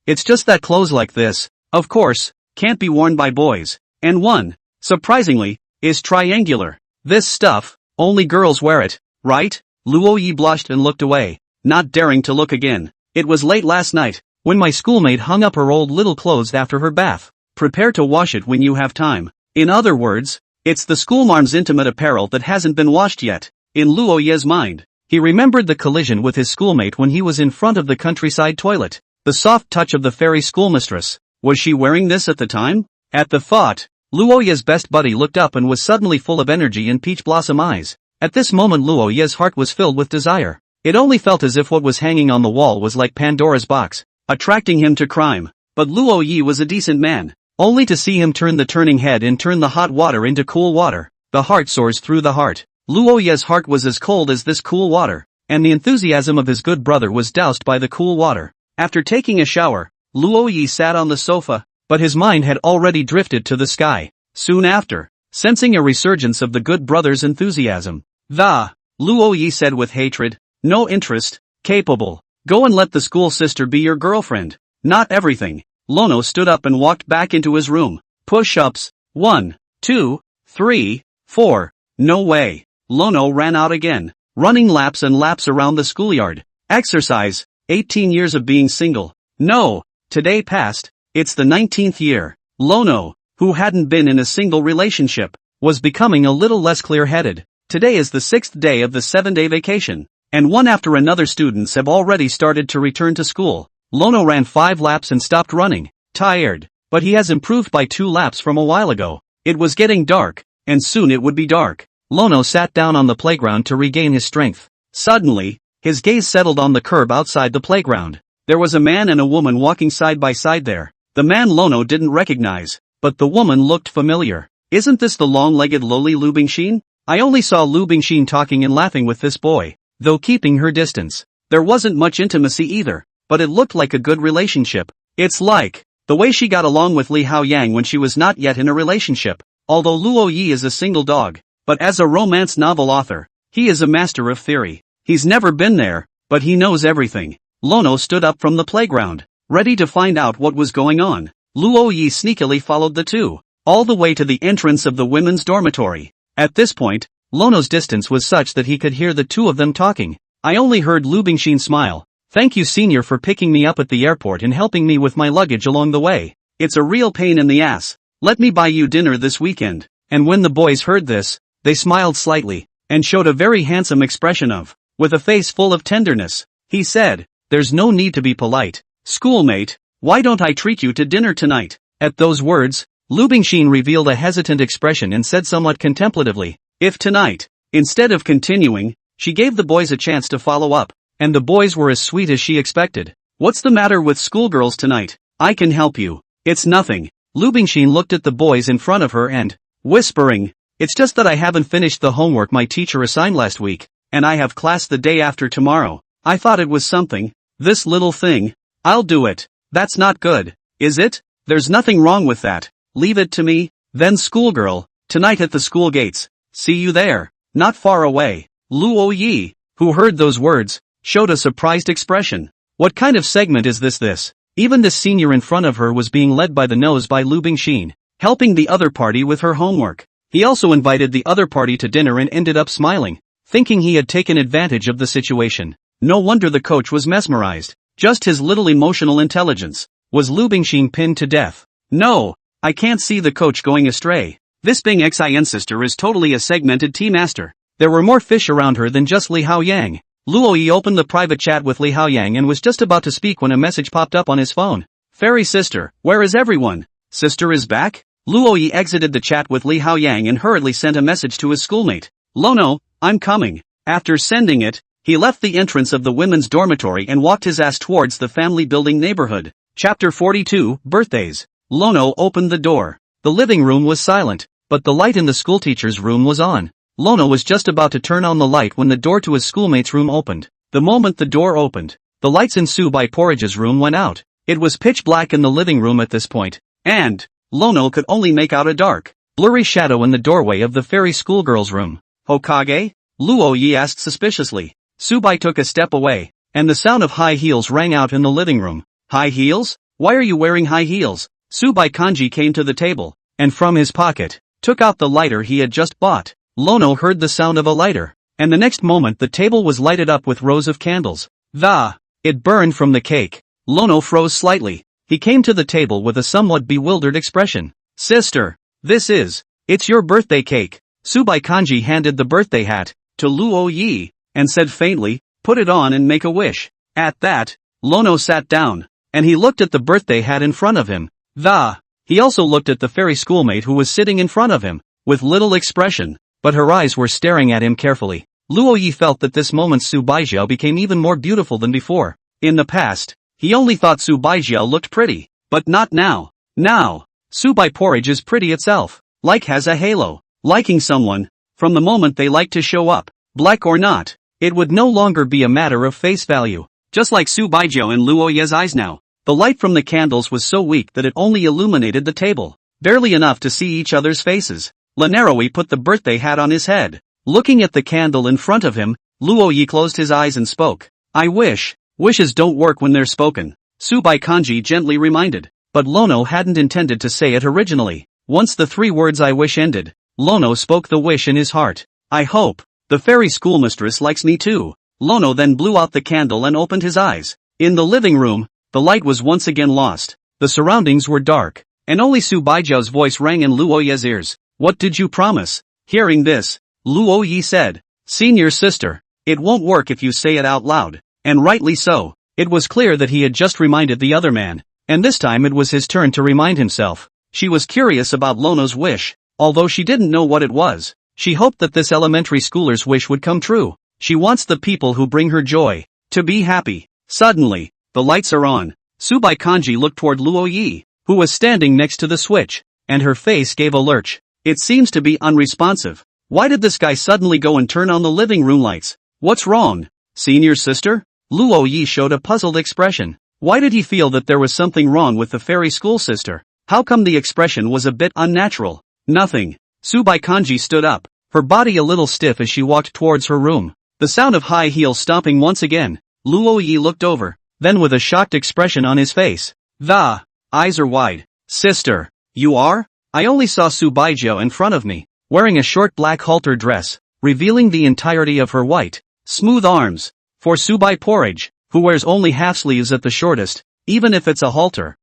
It's just that clothes like this, of course, can't be worn by boys. And one, surprisingly, is triangular. This stuff, only girls wear it, right? Luo Ye blushed and looked away, not daring to look again. It was late last night, when my schoolmate hung up her old little clothes after her bath. Prepare to wash it when you have time. In other words, it's the schoolmarm's intimate apparel that hasn't been washed yet. In Luo Ye's mind, he remembered the collision with his schoolmate when he was in front of the countryside toilet. The soft touch of the fairy schoolmistress. Was she wearing this at the time? At the thought, Luo Ye's best buddy looked up and was suddenly full of energy and peach blossom eyes. At this moment Luo Ye's heart was filled with desire. It only felt as if what was hanging on the wall was like Pandora's box, attracting him to crime. But Luo Ye was a decent man. Only to see him turn the turning head and turn the hot water into cool water. The heart soars through the heart. Luo Ye's heart was as cold as this cool water, and the enthusiasm of his good brother was doused by the cool water. After taking a shower, Luo Yi sat on the sofa, but his mind had already drifted to the sky. Soon after, sensing a resurgence of the good brother's enthusiasm, Luo Yi said with hatred, "No interest, capable. Go and let the school sister be your girlfriend." "Not everything." Lono stood up and walked back into his room. Push-ups. 1, 2, 3, 4. No way. Lono ran out again, running laps and laps around the schoolyard. Exercise. 18 years of being single. No. Today passed. It's the 19th year. Lono, who hadn't been in a single relationship, was becoming a little less clear-headed. Today is the 6th day of the 7-day vacation, and one after another students have already started to return to school. Lono ran 5 laps and stopped running, tired, but he has improved by 2 laps from a while ago. It was getting dark, and soon it would be dark. Lono sat down on the playground to regain his strength. Suddenly, his gaze settled on the curb outside the playground. There was a man and a woman walking side by side there. The man Lono didn't recognize, but the woman looked familiar. Isn't this the long-legged lowly Lu Bingxin? I only saw Lu Bingxin talking and laughing with this boy, though keeping her distance. There wasn't much intimacy either, but it looked like a good relationship. It's like the way she got along with Li Haoyang when she was not yet in a relationship. Although Luo Yi is a single dog, but as a romance novel author, he is a master of theory. He's never been there, but he knows everything. Lono stood up from the playground, ready to find out what was going on. Luo Yi sneakily followed the two, all the way to the entrance of the women's dormitory. At this point, Lono's distance was such that he could hear the two of them talking. I only heard Lu Bingxin smile. "Thank you, senior, for picking me up at the airport and helping me with my luggage along the way. It's a real pain in the ass. Let me buy you dinner this weekend." And when the boys heard this, they smiled slightly, and showed a very handsome expression with a face full of tenderness. He said, "There's no need to be polite. Schoolmate, why don't I treat you to dinner tonight?" At those words, Lu Bingxin revealed a hesitant expression and said somewhat contemplatively, "If tonight." Instead of continuing, she gave the boys a chance to follow up, and the boys were as sweet as she expected. "What's the matter with schoolgirls tonight? I can help you." "It's nothing." Lu Bingxin looked at the boys in front of her and, whispering, "It's just that I haven't finished the homework my teacher assigned last week, and I have class the day after tomorrow. I thought it was something. This little thing. I'll do it." "That's not good, is it?" "There's nothing wrong with that. Leave it to me." "Then schoolgirl, tonight at the school gates. See you there, not far away." Luo Yi, who heard those words, showed a surprised expression. What kind of segment is this? Even the senior in front of her was being led by the nose by Lu Bingxin, helping the other party with her homework. He also invited the other party to dinner and ended up smiling, thinking he had taken advantage of the situation. No wonder the coach was mesmerized. Just his little emotional intelligence. Was Lu Bingxin pinned to death? No, I can't see the coach going astray. This Bing Xin sister is totally a segmented tea master. There were more fish around her than just Li Haoyang. Luo Yi opened the private chat with Li Haoyang and was just about to speak when a message popped up on his phone. "Fairy sister, where is everyone? Sister is back?" Luo Yi exited the chat with Li Haoyang and hurriedly sent a message to his schoolmate. "Lono, I'm coming." After sending it, he left the entrance of the women's dormitory and walked his ass towards the family building neighborhood. Chapter 42, Birthdays. Lono opened the door. The living room was silent, but the light in the schoolteacher's room was on. Lono was just about to turn on the light when the door to his schoolmate's room opened. The moment the door opened, the lights in Subai Porridge's room went out. It was pitch black in the living room at this point, and Lono could only make out a dark, blurry shadow in the doorway of the fairy schoolgirl's room. "Hokage?" Luo Yi asked suspiciously. Subai took a step away, and the sound of high heels rang out in the living room. "High heels? Why are you wearing high heels?" Subai Kanji came to the table, and from his pocket, took out the lighter he had just bought. Lono heard the sound of a lighter, and the next moment the table was lighted up with rows of candles. It burned from the cake. Lono froze slightly. He came to the table with a somewhat bewildered expression. "Sister, it's your birthday cake." Subai Kanji handed the birthday hat to Luo Yi, and said faintly, "Put it on and make a wish." At that, Lono sat down, and he looked at the birthday hat in front of him. He also looked at the fairy schoolmate who was sitting in front of him, with little expression, but her eyes were staring at him carefully. Luo Yi felt that this moment Su Baijiao became even more beautiful than before. In the past, he only thought Su Baijiao looked pretty, but not now. Now, Subai Porridge is pretty itself, like has a halo. Liking someone, from the moment they like to show up, black or not, it would no longer be a matter of face value. Just like Su Baijiao in Luo Ye's eyes now. The light from the candles was so weak that it only illuminated the table, barely enough to see each other's faces. Lanaroi put the birthday hat on his head. Looking at the candle in front of him, Luo Yi closed his eyes and spoke. I wish. Wishes don't work when they're spoken, Subai Kanji gently reminded. But Lono hadn't intended to say it originally. Once the 3 words I wish ended, Lono spoke the wish in his heart. I hope the fairy schoolmistress likes me too. Lono then blew out the candle and opened his eyes. In the living room, the light was once again lost. The surroundings were dark, and only Su Baijiao's voice rang in Luo Yi's ears. What did you promise? Hearing this, Luo Yi said, Senior sister, it won't work if you say it out loud. And rightly so. It was clear that he had just reminded the other man, and this time it was his turn to remind himself. She was curious about Lono's wish, although she didn't know what it was. She hoped that this elementary schooler's wish would come true. She wants the people who bring her joy to be happy. Suddenly, the lights are on. Subai Kanji looked toward Luo Yi, who was standing next to the switch, and her face gave a lurch. It seems to be unresponsive. Why did this guy suddenly go and turn on the living room lights? What's wrong? Senior sister? Luo Yi showed a puzzled expression. Why did he feel that there was something wrong with the fairy school sister? How come the expression was a bit unnatural? Nothing. Subai Kanji stood up, her body a little stiff as she walked towards her room. The sound of high heels stomping once again. Luo Yi looked over, then with a shocked expression on his face. The eyes are wide. Sister, you are? I only saw Su Baijiao in front of me, wearing a short black halter dress, revealing the entirety of her white, smooth arms. For Subai Porridge, who wears only half sleeves at the shortest, even if it's a halter,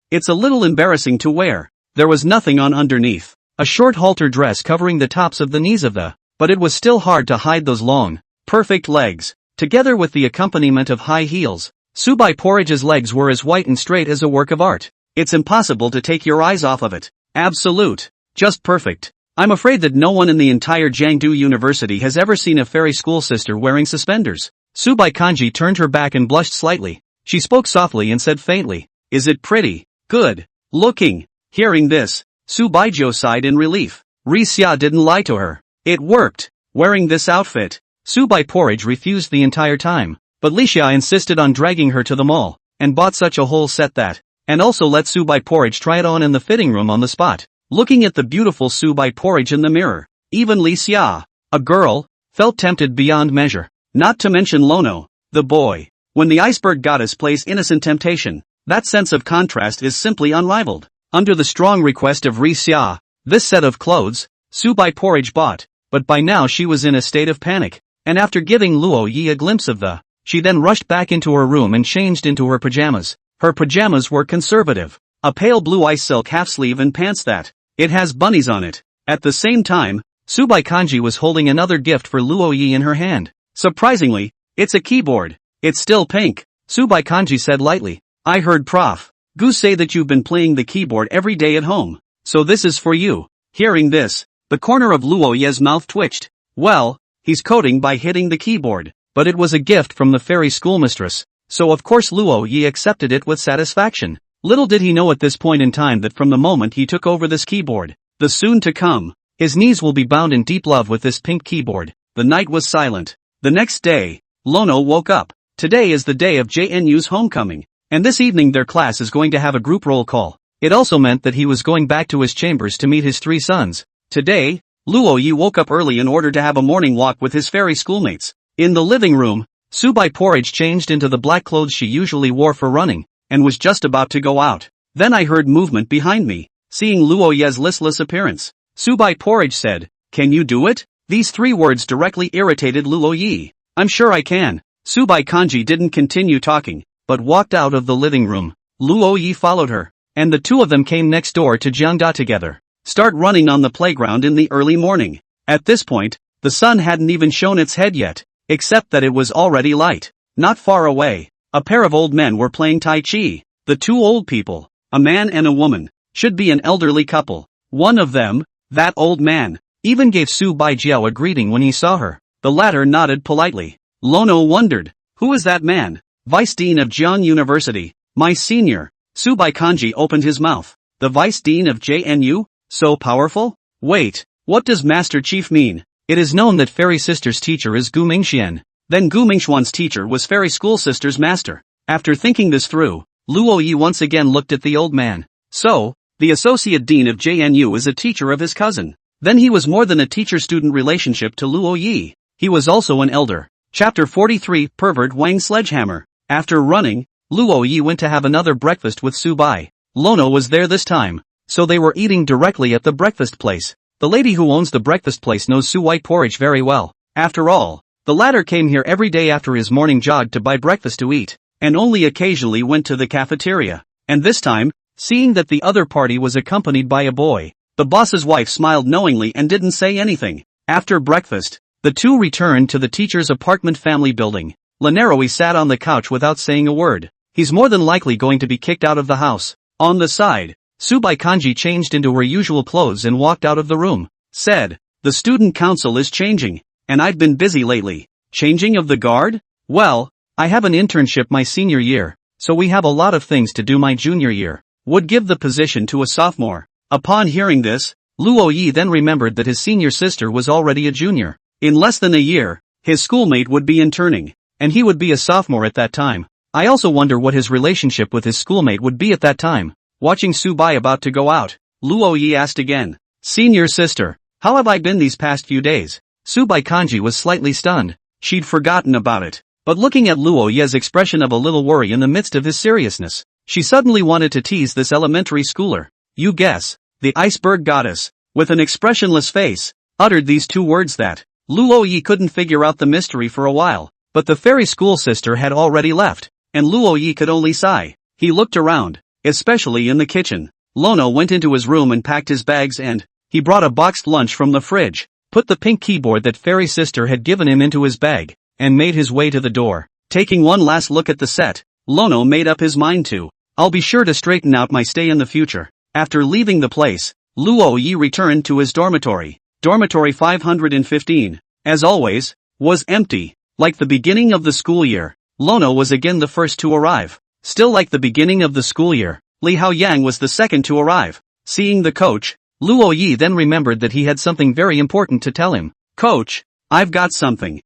it's a little embarrassing to wear. There was nothing on underneath. A short halter dress covering the tops of the knees of but it was still hard to hide those long, perfect legs. Together with the accompaniment of high heels, Subai Porridge's legs were as white and straight as a work of art. It's impossible to take your eyes off of it. Absolute. Just perfect. I'm afraid that no one in the entire Jiangdu University has ever seen a fairy school sister wearing suspenders. Subai Kanji turned her back and blushed slightly. She spoke softly and said faintly, Is it pretty? Good looking. Hearing this, Su Baijiao sighed in relief. Ri Xia didn't lie to her. It worked. Wearing this outfit, Subai Porridge refused the entire time, but Li Xia insisted on dragging her to the mall, and bought such a whole set that, and also let Subai Porridge try it on in the fitting room on the spot. Looking at the beautiful Subai Porridge in the mirror, even Li Xia, a girl, felt tempted beyond measure. Not to mention Lono, the boy. When the iceberg goddess plays innocent temptation, that sense of contrast is simply unrivaled. Under the strong request of Ri Xia, this set of clothes, Subai Porridge bought, but by now she was in a state of panic, and after giving Luo Yi a glimpse of she then rushed back into her room and changed into her pajamas. Her pajamas were conservative, a pale blue ice silk half-sleeve and pants that, it has bunnies on it. At the same time, Subai Kanji was holding another gift for Luo Yi in her hand. Surprisingly, it's a keyboard. It's still pink, Subai Kanji said lightly. I heard Prof. Gu say that you've been playing the keyboard every day at home, so this is for you. Hearing this, the corner of Luo Yi's mouth twitched. Well, he's coding by hitting the keyboard, but it was a gift from the fairy schoolmistress, so of course Luo Yi accepted it with satisfaction. Little did he know at this point in time that from the moment he took over this keyboard, the soon to come, his knees will be bound in deep love with this pink keyboard. The night was silent. The next day, Lono woke up. Today is the day of JNU's homecoming, and this evening their class is going to have a group roll call. It also meant that he was going back to his chambers to meet his 3 sons. Today, Luo Yi woke up early in order to have a morning walk with his fairy schoolmates. In the living room, Subai Porridge changed into the black clothes she usually wore for running, and was just about to go out. Then I heard movement behind me. Seeing Luo Yi's listless appearance, Subai Porridge said, Can you do it? These 3 words directly irritated Luo Yi. I'm sure I can. Subai Kanji didn't continue talking, but walked out of the living room. Luo Yi followed her, and the 2 of them came next door to Jiangda together. Start running on the playground in the early morning. At this point, the sun hadn't even shown its head yet, except that it was already light. Not far away, a pair of old men were playing Tai Chi. The 2 old people, a man and a woman, should be an elderly couple. One of them, that old man, even gave Su Baijiao a greeting when he saw her. The latter nodded politely. Lono wondered, who is that man? Vice Dean of Jiang University, my senior. Subai Kanji opened his mouth. The Vice Dean of JNU? So powerful? Wait, what does Master Chief mean? It is known that Fairy Sister's teacher is Gu Mingxian. Then Gu Mingxuan's teacher was Fairy School Sister's master. After thinking this through, Luo Yi once again looked at the old man. So, the associate dean of JNU is a teacher of his cousin. Then he was more than a teacher-student relationship to Luo Yi. He was also an elder. Chapter 43, Pervert Wang Sledgehammer. After running, Luo Yi went to have another breakfast with Su Bai. Lono was there this time, so they were eating directly at the breakfast place. The lady who owns the breakfast place knows Su White Porridge very well. After all, the latter came here every day after his morning jog to buy breakfast to eat, and only occasionally went to the cafeteria. And this time, seeing that the other party was accompanied by a boy, the boss's wife smiled knowingly and didn't say anything. After breakfast, the two returned to the teacher's apartment family building. Lanaroi sat on the couch without saying a word. He's more than likely going to be kicked out of the house. On the side, Subai Kanji changed into her usual clothes and walked out of the room. Said, "The student council is changing, and I've been busy lately." Changing of the guard? Well, I have an internship my senior year, so we have a lot of things to do my junior year. Would give the position to a sophomore. Upon hearing this, Luo Yi then remembered that his senior sister was already a junior. In less than a year, his schoolmate would be interning, and he would be a sophomore at that time. I also wonder what his relationship with his schoolmate would be at that time. Watching Su Bai about to go out, Luo Yi asked again, "Senior sister, how have I been these past few days?" Subai Kanji was slightly stunned. She'd forgotten about it. But looking at Luo Yi's expression of a little worry in the midst of his seriousness, she suddenly wanted to tease this elementary schooler. "You guess, the iceberg goddess," with an expressionless face, uttered these two words that Luo Yi couldn't figure out the mystery for a while. But the fairy school sister had already left, and Luo Yi could only sigh. He looked around, especially in the kitchen. Lono went into his room and packed his bags and he brought a boxed lunch from the fridge, put the pink keyboard that fairy sister had given him into his bag, and made his way to the door. Taking one last look at the set, Lono made up his mind to, "I'll be sure to straighten out my stay in the future." After leaving the place, Luo Yi returned to his dormitory. Dormitory 515, as always, was empty. Like the beginning of the school year, Lono was again the first to arrive. Still like the beginning of the school year, Li Haoyang was the second to arrive. Seeing the coach, Luo Yi then remembered that he had something very important to tell him. "Coach, I've got something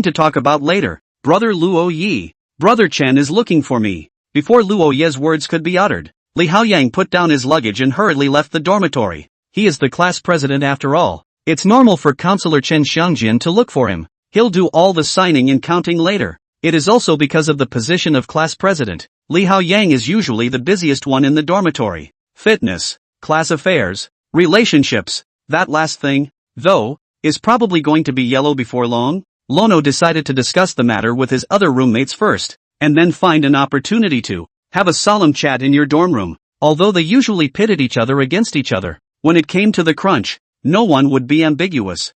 to talk about later. Brother Luo Yi. Brother Chen is looking for me." Before Luo Yi's words could be uttered, Li Haoyang put down his luggage and hurriedly left the dormitory. He is the class president after all. It's normal for Counselor Chen Xiangjin to look for him. He'll do all the signing and counting later. It is also because of the position of class president. Li Haoyang is usually the busiest one in the dormitory. Fitness, class affairs, relationships, that last thing, though, is probably going to be yellow before long. Lono decided to discuss the matter with his other roommates first, and then find an opportunity to have a solemn chat in your dorm room. Although they usually pitted each other against each other, when it came to the crunch, no one would be ambiguous.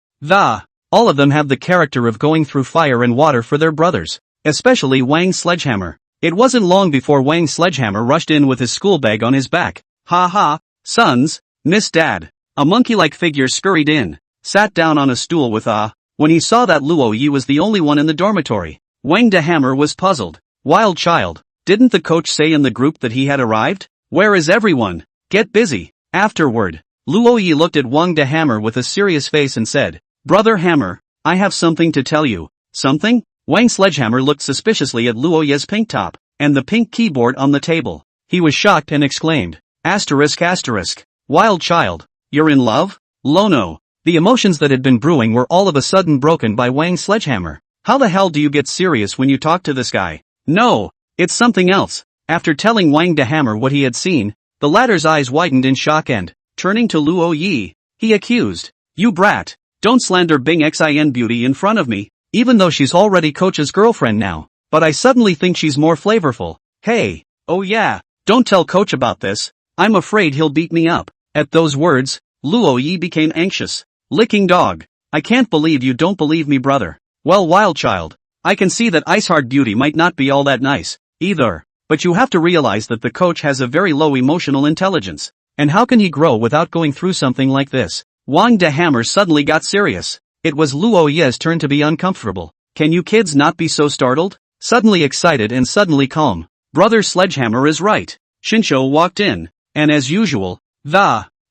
All of them have the character of going through fire and water for their brothers, especially Wang Sledgehammer. It wasn't long before Wang Sledgehammer rushed in with his school bag on his back. "Ha ha, sons, Miss Dad." A monkey-like figure scurried in, sat down on a stool with when he saw that Luo Yi was the only one in the dormitory. Wang de Hammer was puzzled. "Wild child, didn't the coach say in the group that he had arrived? Where is everyone? Get busy." Afterward, Luo Yi looked at Wang de Hammer with a serious face and said, "Brother Hammer, I have something to tell you." "Something?" Wang Sledgehammer looked suspiciously at Luo Yi's pink top, and the pink keyboard on the table. He was shocked and exclaimed, ****. Wild child, you're in love?" Lono. The emotions that had been brewing were all of a sudden broken by Wang Sledgehammer. "How the hell do you get serious when you talk to this guy?" "No, it's something else." After telling Wang de Hammer what he had seen, the latter's eyes widened in shock and, turning to Luo Yi, he accused, "You brat, don't slander Bing Xin Beauty in front of me, even though she's already coach's girlfriend now. But I suddenly think she's more flavorful. Hey, oh yeah, don't tell coach about this. I'm afraid he'll beat me up." At those words, Luo Yi became anxious. "Licking dog. I can't believe you don't believe me, brother." "Well, wild child, I can see that Iceheart Beauty might not be all that nice, either. But you have to realize that the coach has a very low emotional intelligence. And how can he grow without going through something like this?" Wang de Hammer suddenly got serious. It was Luo Yi's turn to be uncomfortable. "Can you kids not be so startled?" Suddenly excited and suddenly calm. Brother Sledgehammer is right. Shincho walked in, and as usual,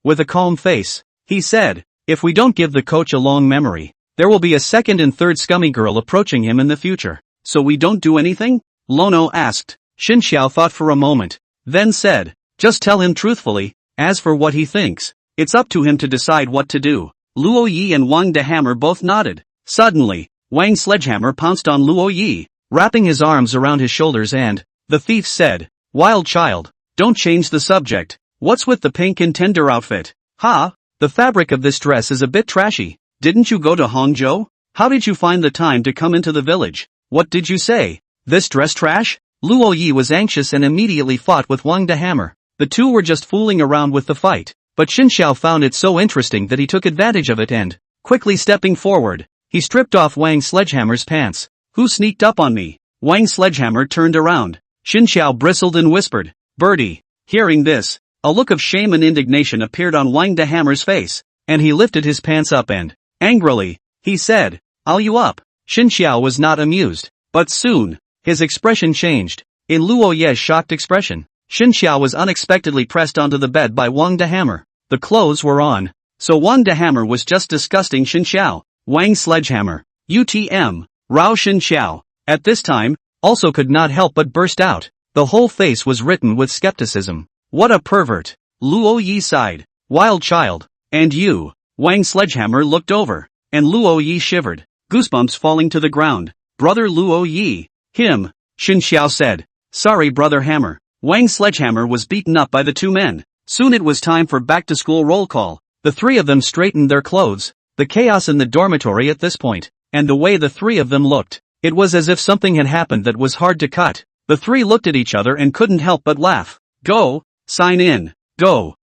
with a calm face, he said, "If we don't give the coach a long memory, there will be a second and third scummy girl approaching him in the future. So we don't do anything?" Lono asked. Xin Xiao thought for a moment, then said, just tell him truthfully. As for what he thinks, it's up to him to decide what to do. Luo Yi and Wang the Hammer both nodded. Suddenly, Wang Sledgehammer pounced on Luo Yi, wrapping his arms around his shoulders and, the thief said, wild child, don't change the subject. What's with the pink and tender outfit? The fabric of this dress is a bit trashy. Didn't you go to Hangzhou? How did you find the time to come into the village? What did you say? This dress trash? Luo Yi was anxious and immediately fought with Wang the Hammer. The two were just fooling around with the fight, but Xin Xiao found it so interesting that he took advantage of it and, quickly stepping forward, he stripped off Wang Sledgehammer's pants. Who sneaked up on me? Wang Sledgehammer turned around. Xin Xiao bristled and whispered, Birdie. Hearing this, a look of shame and indignation appeared on Wang the Hammer's face, and he lifted his pants up and, angrily, he said, I'll you up. Xin Xiao was not amused, but soon, his expression changed. In Luo Ye's shocked expression, Xin Xiao was unexpectedly pressed onto the bed by Wang the Hammer. The clothes were on, so Wang the Hammer was just disgusting Xin Xiao. Wang Sledgehammer, UTM, Rao Xin Xiao, at this time, also could not help but burst out. The whole face was written with skepticism. What a pervert. Luo Yi sighed. Wild child. And you? Wang Sledgehammer looked over, and Luo Yi shivered, goosebumps falling to the ground. Brother Luo Yi. Him, Xin Xiao said. Sorry Brother Hammer. Wang Sledgehammer was beaten up by the two men. Soon it was time for back-to-school roll call. The three of them straightened their clothes. The chaos in the dormitory at this point, and the way the three of them looked, it was as if something had happened that was hard to cut. The three looked at each other and couldn't help but laugh. Go, sign in. Go.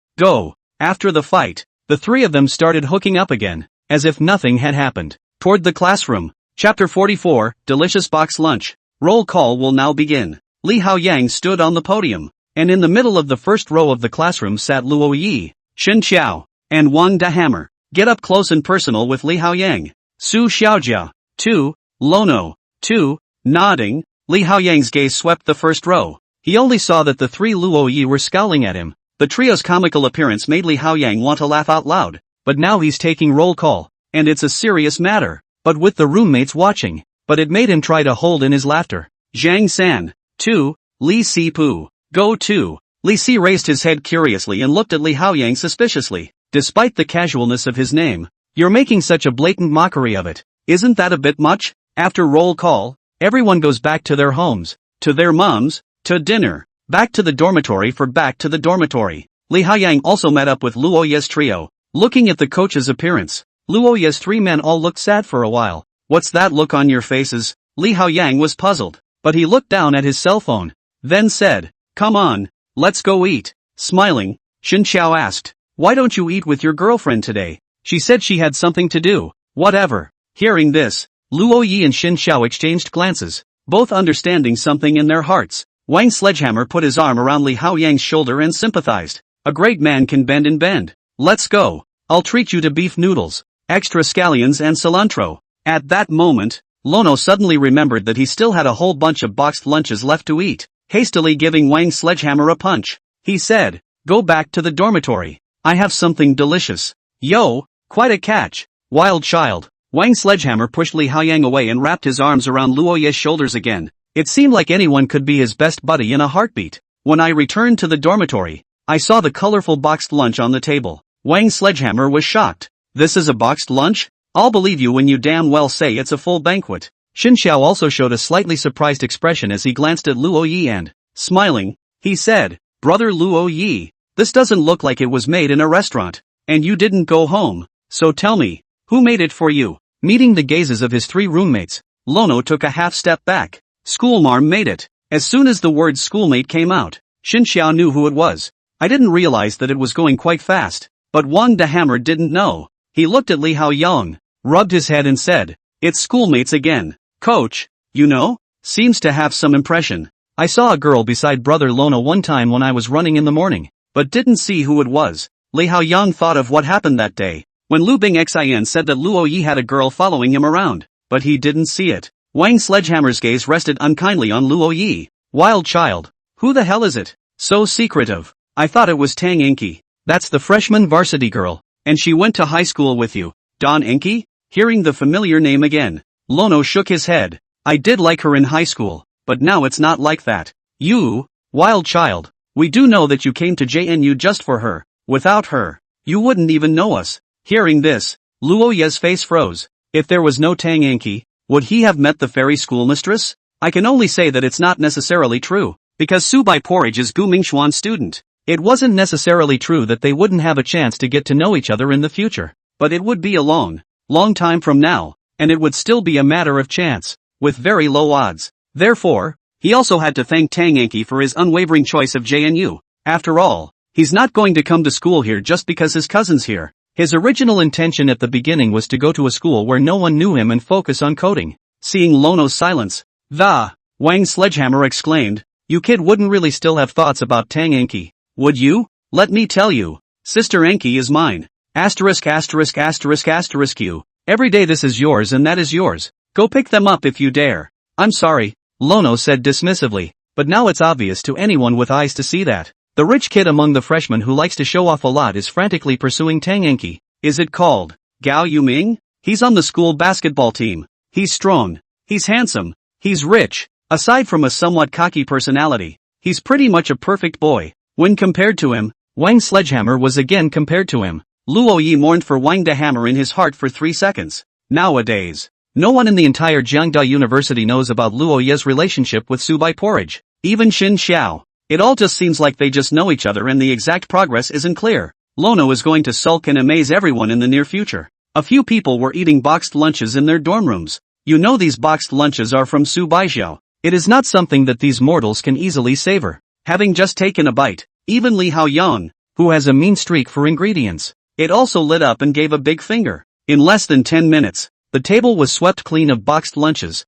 After the fight, the three of them started hooking up again, as if nothing had happened. Toward the classroom. Chapter 44, Delicious Box Lunch. Roll call will now begin. Li Haoyang stood on the podium, and in the middle of the first row of the classroom sat Luo Yi, Xin Xiao, and Wang the Hammer. Get up close and personal with Li Haoyang. Su Xiaojia. 2. Lono. 2. Nodding. Li Haoyang's gaze swept the first row. He only saw that the three Luo Yi were scowling at him. The trio's comical appearance made Li Haoyang want to laugh out loud. But now he's taking roll call, and it's a serious matter. But with the roommates watching. But it made him try to hold in his laughter. Zhang San. 2. Li Sipu. Go 2. Li Si raised his head curiously and looked at Li Haoyang suspiciously. Despite the casualness of his name, you're making such a blatant mockery of it. Isn't that a bit much? After roll call, everyone goes back to their homes, to their moms, to dinner, back to the dormitory for back to the dormitory. Li Haoyang also met up with Luo Ye's trio. Looking at the coach's appearance, Luo Ye's three men all looked sad for a while. What's that look on your faces? Li Haoyang was puzzled, but he looked down at his cell phone, then said, come on, let's go eat. Smiling, Xin Xiao asked, why don't you eat with your girlfriend today? She said she had something to do. Whatever. Hearing this, Luo Yi and Xin Xiao exchanged glances, both understanding something in their hearts. Wang Sledgehammer put his arm around Li Haoyang's shoulder and sympathized. A great man can bend and bend. Let's go. I'll treat you to beef noodles, extra scallions and cilantro. At that moment, Lono suddenly remembered that he still had a whole bunch of boxed lunches left to eat. Hastily giving Wang Sledgehammer a punch, he said, go back to the dormitory. I have something delicious. Yo, quite a catch. Wild child. Wang Sledgehammer pushed Li Haoyang away and wrapped his arms around Luo Ye's shoulders again. It seemed like anyone could be his best buddy in a heartbeat. When I returned to the dormitory, I saw the colorful boxed lunch on the table. Wang Sledgehammer was shocked. This is a boxed lunch? I'll believe you when you damn well say it's a full banquet. Xin Xiao also showed a slightly surprised expression as he glanced at Luo Yi and, smiling, he said, Brother Luo Yi, this doesn't look like it was made in a restaurant, and you didn't go home, so tell me, who made it for you? Meeting the gazes of his three roommates, Lono took a half step back. Schoolmarm made it. As soon as the word schoolmate came out, Xin Xiao knew who it was. I didn't realize that it was going quite fast, but Wang the Hammer didn't know. He looked at Li Haoyang, rubbed his head and said, it's schoolmates again. Coach, you know, seems to have some impression. I saw a girl beside Brother Lono one time when I was running in the morning, but didn't see who it was. Li Haoyang thought of what happened that day, when Lu Bingxian said that Luo Yi had a girl following him around, but he didn't see it. Wang Sledgehammer's gaze rested unkindly on Luo Yi. Wild child, who the hell is it? So secretive. I thought it was Tang Inky. That's the freshman varsity girl, and she went to high school with you. Don Inky? Hearing the familiar name again, Lono shook his head. I did like her in high school, but now it's not like that. You, wild child. We do know that you came to JNU just for her. Without her, you wouldn't even know us. Hearing this, Luo Ye's face froze. If there was no Tang Enki, would he have met the fairy schoolmistress? I can only say that it's not necessarily true, because Subai Porridge is Gu Mingxuan's student. It wasn't necessarily true that they wouldn't have a chance to get to know each other in the future, but it would be a long time from now, and it would still be a matter of chance, with very low odds. Therefore, he also had to thank Tang Enki for his unwavering choice of JNU. After all, he's not going to come to school here just because his cousin's here. His original intention at the beginning was to go to a school where no one knew him and focus on coding. Seeing Lono's silence, Wang Sledgehammer exclaimed, "You kid wouldn't really still have thoughts about Tang Enki, would you? Let me tell you, Sister Enki is mine. Asterisk asterisk asterisk asterisk you. Every day this is yours and that is yours. Go pick them up if you dare." "I'm sorry," Lono said dismissively, but now it's obvious to anyone with eyes to see that the rich kid among the freshmen who likes to show off a lot is frantically pursuing Tang Enki. Is it called Gao Yuming? He's on the school basketball team. He's strong. He's handsome. He's rich. Aside from a somewhat cocky personality, he's pretty much a perfect boy. When compared to him, Wang Sledgehammer was again compared to him. Luo Yi mourned for Wang the Hammer in his heart for 3 seconds. Nowadays, no one in the entire Jiangda University knows about Luo Ye's relationship with Subai Porridge. Even Xin Xiao. It all just seems like they just know each other and the exact progress isn't clear. Lono is going to sulk and amaze everyone in the near future. A few people were eating boxed lunches in their dorm rooms. You know these boxed lunches are from Su Baijiao. It is not something that these mortals can easily savor. Having just taken a bite, even Li Haoyang, who has a mean streak for ingredients, it also lit up and gave a big finger. In less than 10 minutes, the table was swept clean of boxed lunches.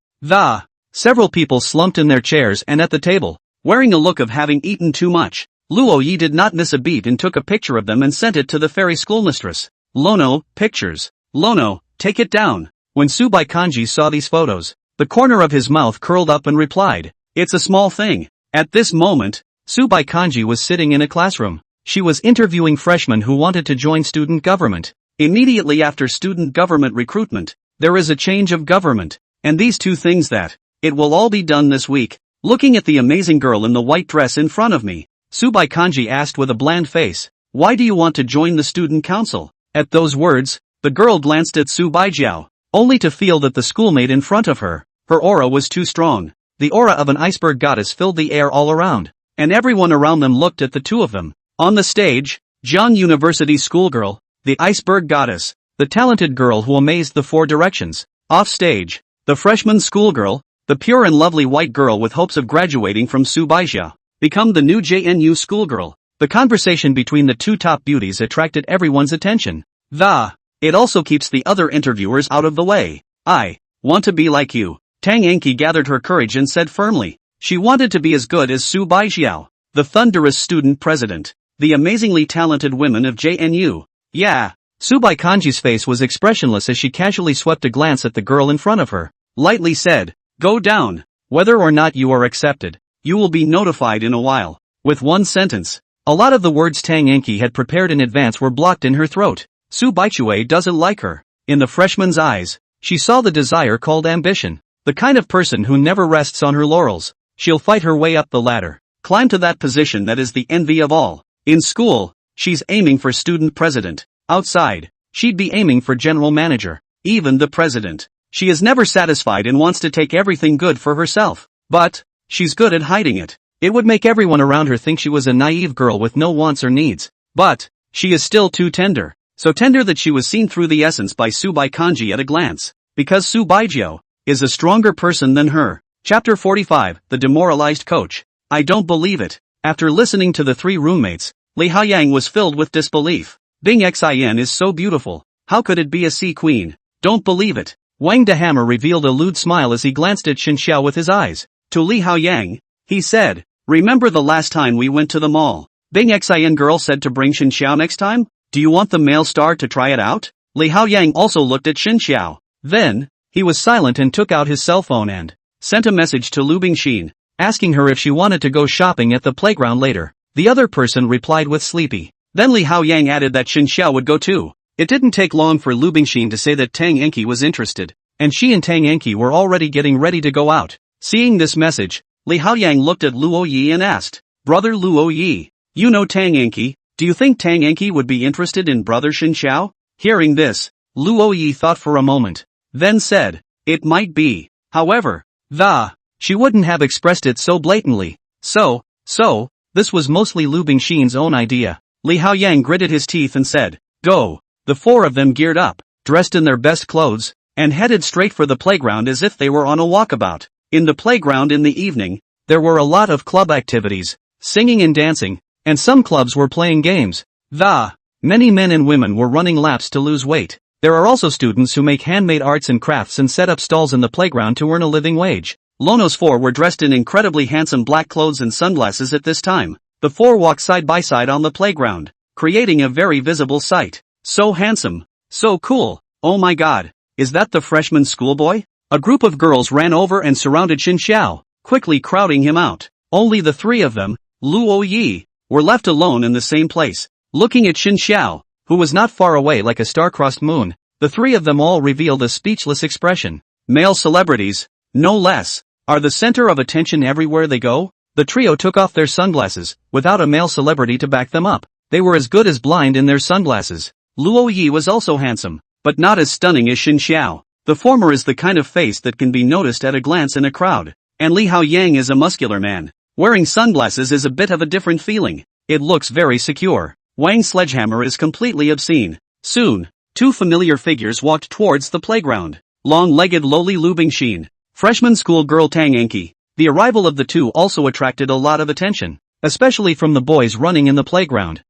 Several people slumped in their chairs and at the table, wearing a look of having eaten too much. Luo Yi did not miss a beat and took a picture of them and sent it to the fairy schoolmistress. "Lono, pictures. Lono, take it down." When Subai Kanji saw these photos, the corner of his mouth curled up and replied, "It's a small thing." At this moment, Subai Kanji was sitting in a classroom. She was interviewing freshmen who wanted to join student government. Immediately after student government recruitment, there is a change of government, and these two things that, it will all be done this week. Looking at the amazing girl in the white dress in front of me, Subai Kanji asked with a bland face, "Why do you want to join the student council?" At those words, the girl glanced at Su Baijiao, only to feel that the schoolmate in front of her, her aura was too strong. The aura of an iceberg goddess filled the air all around, and everyone around them looked at the two of them. On the stage, Jiang University schoolgirl, the iceberg goddess, the talented girl who amazed the 4 directions. Off stage, the freshman schoolgirl, the pure and lovely white girl with hopes of graduating from Su Baijiao, become the new JNU schoolgirl. The conversation between the two top beauties attracted everyone's attention. It also keeps the other interviewers out of the way. "I want to be like you." Tang Enki gathered her courage and said firmly. She wanted to be as good as Su Baijiao, the thunderous student president, the amazingly talented women of JNU. "Yeah." Subai Kanji's face was expressionless as she casually swept a glance at the girl in front of her, lightly said, "Go down. Whether or not you are accepted, you will be notified in a while." With one sentence, a lot of the words Tang Enki had prepared in advance were blocked in her throat. Su Baichue doesn't like her. In the freshman's eyes, she saw the desire called ambition. The kind of person who never rests on her laurels. She'll fight her way up the ladder, climb to that position that is the envy of all. In school, she's aiming for student president. Outside, she'd be aiming for general manager, even the president. She is never satisfied and wants to take everything good for herself. But, she's good at hiding it. It would make everyone around her think she was a naive girl with no wants or needs. But, she is still too tender. So tender that she was seen through the essence by Subai Kanji at a glance. Because Su Baijiao is a stronger person than her. Chapter 45, The Demoralized Coach. I don't believe it. After listening to the 3 roommates, Li Haoyang was filled with disbelief. Bing Xin is so beautiful. How could it be a sea queen? Don't believe it. Wang the Hammer revealed a lewd smile as he glanced at Xin Xiao with his eyes. To Li Haoyang, he said, "Remember the last time we went to the mall? Bing Xin girl said to bring Xin Xiao next time? Do you want the male star to try it out?" Li Haoyang also looked at Xin Xiao. Then, he was silent and took out his cell phone and sent a message to Lu Bingxin, asking her if she wanted to go shopping at the playground later. The other person replied with sleepy. Then Li Haoyang added that Xin Xiao would go too. It didn't take long for Lu Bingxin to say that Tang Enki was interested, and she and Tang Enki were already getting ready to go out. Seeing this message, Li Haoyang looked at Luo Yi and asked, "Brother Luo Yi, you know Tang Enki, do you think Tang Enki would be interested in brother Xin Xiao?" Hearing this, Luo Yi thought for a moment, then said, "It might be. However, she wouldn't have expressed it so blatantly. So, this was mostly Lu Bingxin's own idea." Li Haoyang gritted his teeth and said, "Go." The four of them geared up, dressed in their best clothes, and headed straight for the playground as if they were on a walkabout. In the playground in the evening, there were a lot of club activities, singing and dancing, and some clubs were playing games. Many men and women were running laps to lose weight. There are also students who make handmade arts and crafts and set up stalls in the playground to earn a living wage. Lono's four were dressed in incredibly handsome black clothes and sunglasses at this time. The four walked side by side on the playground, creating a very visible sight. "So handsome, so cool, oh my god, is that the freshman schoolboy?" A group of girls ran over and surrounded Xin Xiao, quickly crowding him out. Only the three of them, Luo Yi, were left alone in the same place. Looking at Xin Xiao, who was not far away like a star-crossed moon, the three of them all revealed a speechless expression. Male celebrities, no less, are the center of attention everywhere they go. The trio took off their sunglasses, without a male celebrity to back them up. They were as good as blind in their sunglasses. Luo Yi was also handsome, but not as stunning as Xin Xiao. The former is the kind of face that can be noticed at a glance in a crowd, and Li Haoyang is a muscular man. Wearing sunglasses is a bit of a different feeling. It looks very secure. Wang's sledgehammer is completely obscene. Soon, two familiar figures walked towards the playground. Long-legged lowly Lu Bingxin, freshman school girl Tang Enki. The arrival of the two also attracted a lot of attention, especially from the boys running in the playground.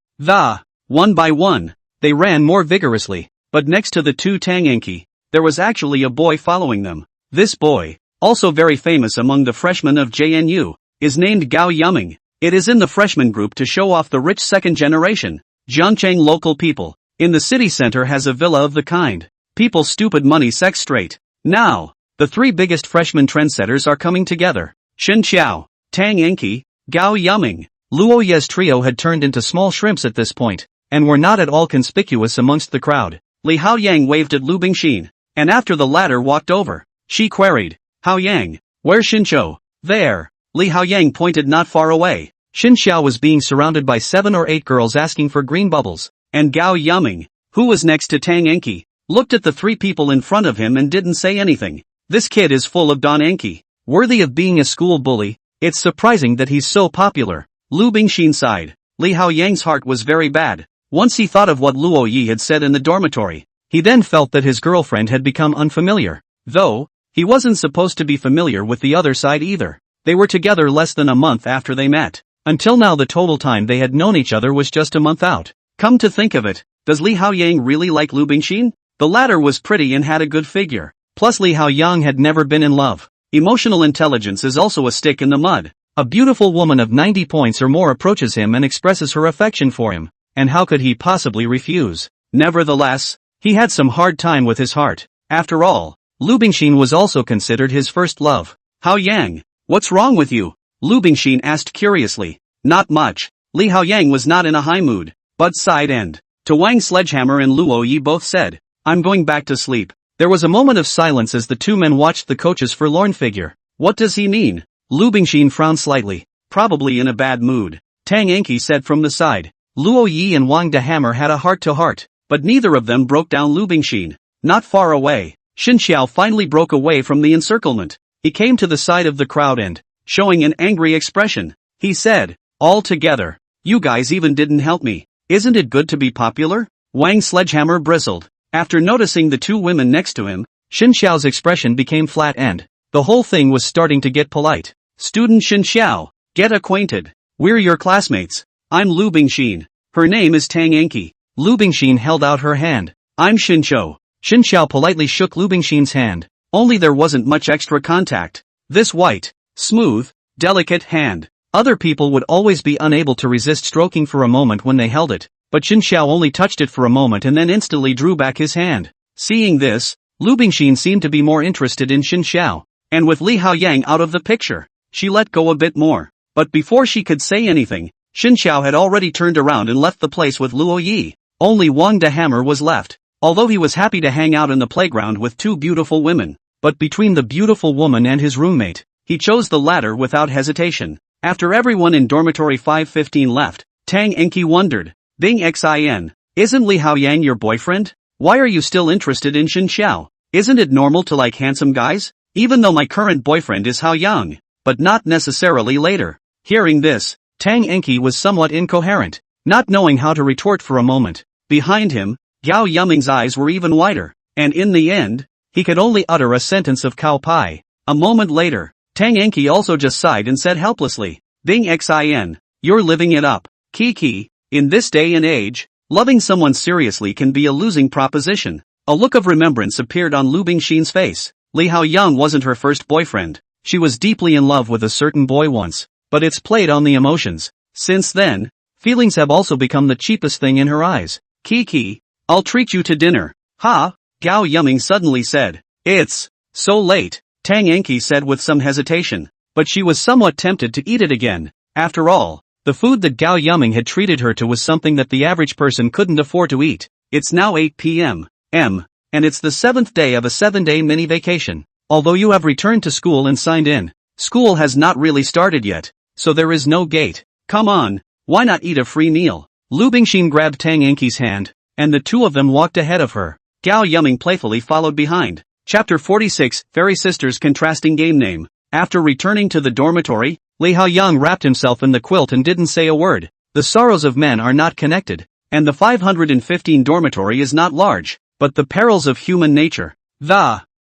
One by one, they ran more vigorously, but next to the two Tang Enki, there was actually a boy following them. This boy, also very famous among the freshmen of JNU, is named Gao Yuming. It is in the freshman group to show off the rich second generation, Zhangcheng local people. In the city center has a villa of the kind. People's stupid money sex straight. Now, the three biggest freshman trendsetters are coming together. Xin Xiao, Tang Enki, Gao Yuming. Luo Ye's trio had turned into small shrimps at this point, and were not at all conspicuous amongst the crowd. Li Haoyang waved at Lu Bingxin, and after the latter walked over, she queried, "Haoyang, where's Xinqiu?" "There." Li Haoyang pointed not far away. Xin Xiao was being surrounded by 7 or 8 girls asking for green bubbles, and Gao Yuming, who was next to Tang Enki, looked at the 3 people in front of him and didn't say anything. This kid is full of Don Enki, worthy of being a school bully. It's surprising that he's so popular. Lu Bingxin sighed. Li Haoyang's heart was very bad. Once he thought of what Luo Yi had said in the dormitory. He then felt that his girlfriend had become unfamiliar. Though, he wasn't supposed to be familiar with the other side either. They were together less than a month after they met. Until now the total time they had known each other was just a month out. Come to think of it, does Li Haoyang really like Lu Bingxin? The latter was pretty and had a good figure. Plus Li Haoyang had never been in love. Emotional intelligence is also a stick in the mud. A beautiful woman of 90 points or more approaches him and expresses her affection for him, and how could he possibly refuse? Nevertheless, he had some hard time with his heart. After all, Lu Bingxin was also considered his first love. "Haoyang, what's wrong with you?" Lu Bingxin asked curiously. "Not much." Li Haoyang was not in a high mood, but sighed and, to Wang's sledgehammer and Luo Yi both said, "I'm going back to sleep." There was a moment of silence as the two men watched the coach's forlorn figure. What does he mean? Lu Bingxin frowned slightly, probably in a bad mood. Tang Enki said from the side. Luo Yi and Wang de Hammer had a heart-to-heart, but neither of them broke down Lu Bingxin. Not far away, Xin Xiao finally broke away from the encirclement. He came to the side of the crowd and, showing an angry expression, he said, "All together, you guys even didn't help me. Isn't it good to be popular?" Wang's sledgehammer bristled. After noticing the two women next to him, Xin Xiao's expression became flat and, the whole thing was starting to get polite. "Student Xin Xiao, get acquainted. We're your classmates. I'm Lu Bingxin. Her name is Tang Enki." Lu Bingxin held out her hand. "I'm Xinqiu." Xin Xiao politely shook Lu Bingxin's hand. Only there wasn't much extra contact. This white, smooth, delicate hand. Other people would always be unable to resist stroking for a moment when they held it, but Xin Xiao only touched it for a moment and then instantly drew back his hand. Seeing this, Lu Bingxin seemed to be more interested in Xin Xiao, and with Li Haoyang out of the picture, she let go a bit more. But before she could say anything, Xin Xiao had already turned around and left the place with Luo Yi. Only Wang de Hammer was left. Although he was happy to hang out in the playground with two beautiful women, but between the beautiful woman and his roommate, he chose the latter without hesitation. After everyone in dormitory 515 left, Tang Enki wondered. Bing xin. Isn't Li Haoyang your boyfriend? Why are you still interested in Shen Xiao? Isn't it normal to like handsome guys? Even though my current boyfriend is Haoyang, but not necessarily later. Hearing this, Tang Enki was somewhat incoherent, not knowing how to retort for a moment. Behind him, Gao Yuming's eyes were even wider, and in the end, he could only utter a sentence of cow pie. A moment later, Tang Enki also just sighed and said helplessly, Bing xin, you're living it up. Kiki, in this day and age, loving someone seriously can be a losing proposition. A look of remembrance appeared on Lu Bingxin's face. Li Haoyang wasn't her first boyfriend. She was deeply in love with a certain boy once, but it's played on the emotions. Since then, feelings have also become the cheapest thing in her eyes. Kiki, I'll treat you to dinner. Ha, Gao Yuming suddenly said. It's so late, Tang Enki said with some hesitation, but she was somewhat tempted to eat it again. After all, the food that Gao Yuming had treated her to was something that the average person couldn't afford to eat. It's now 8 p.m. and it's the 7th day of a 7-day mini vacation. Although you have returned to school and signed in, school has not really started yet, so there is no gate. Come on, why not eat a free meal? Lu Bingxin grabbed Tang Enki's hand, and the two of them walked ahead of her. Gao Yuming playfully followed behind. Chapter 46, Fairy Sisters Contrasting Game Name. After returning to the dormitory, Li Haoyang wrapped himself in the quilt and didn't say a word. The sorrows of men are not connected, and the 515 dormitory is not large, but the perils of human nature.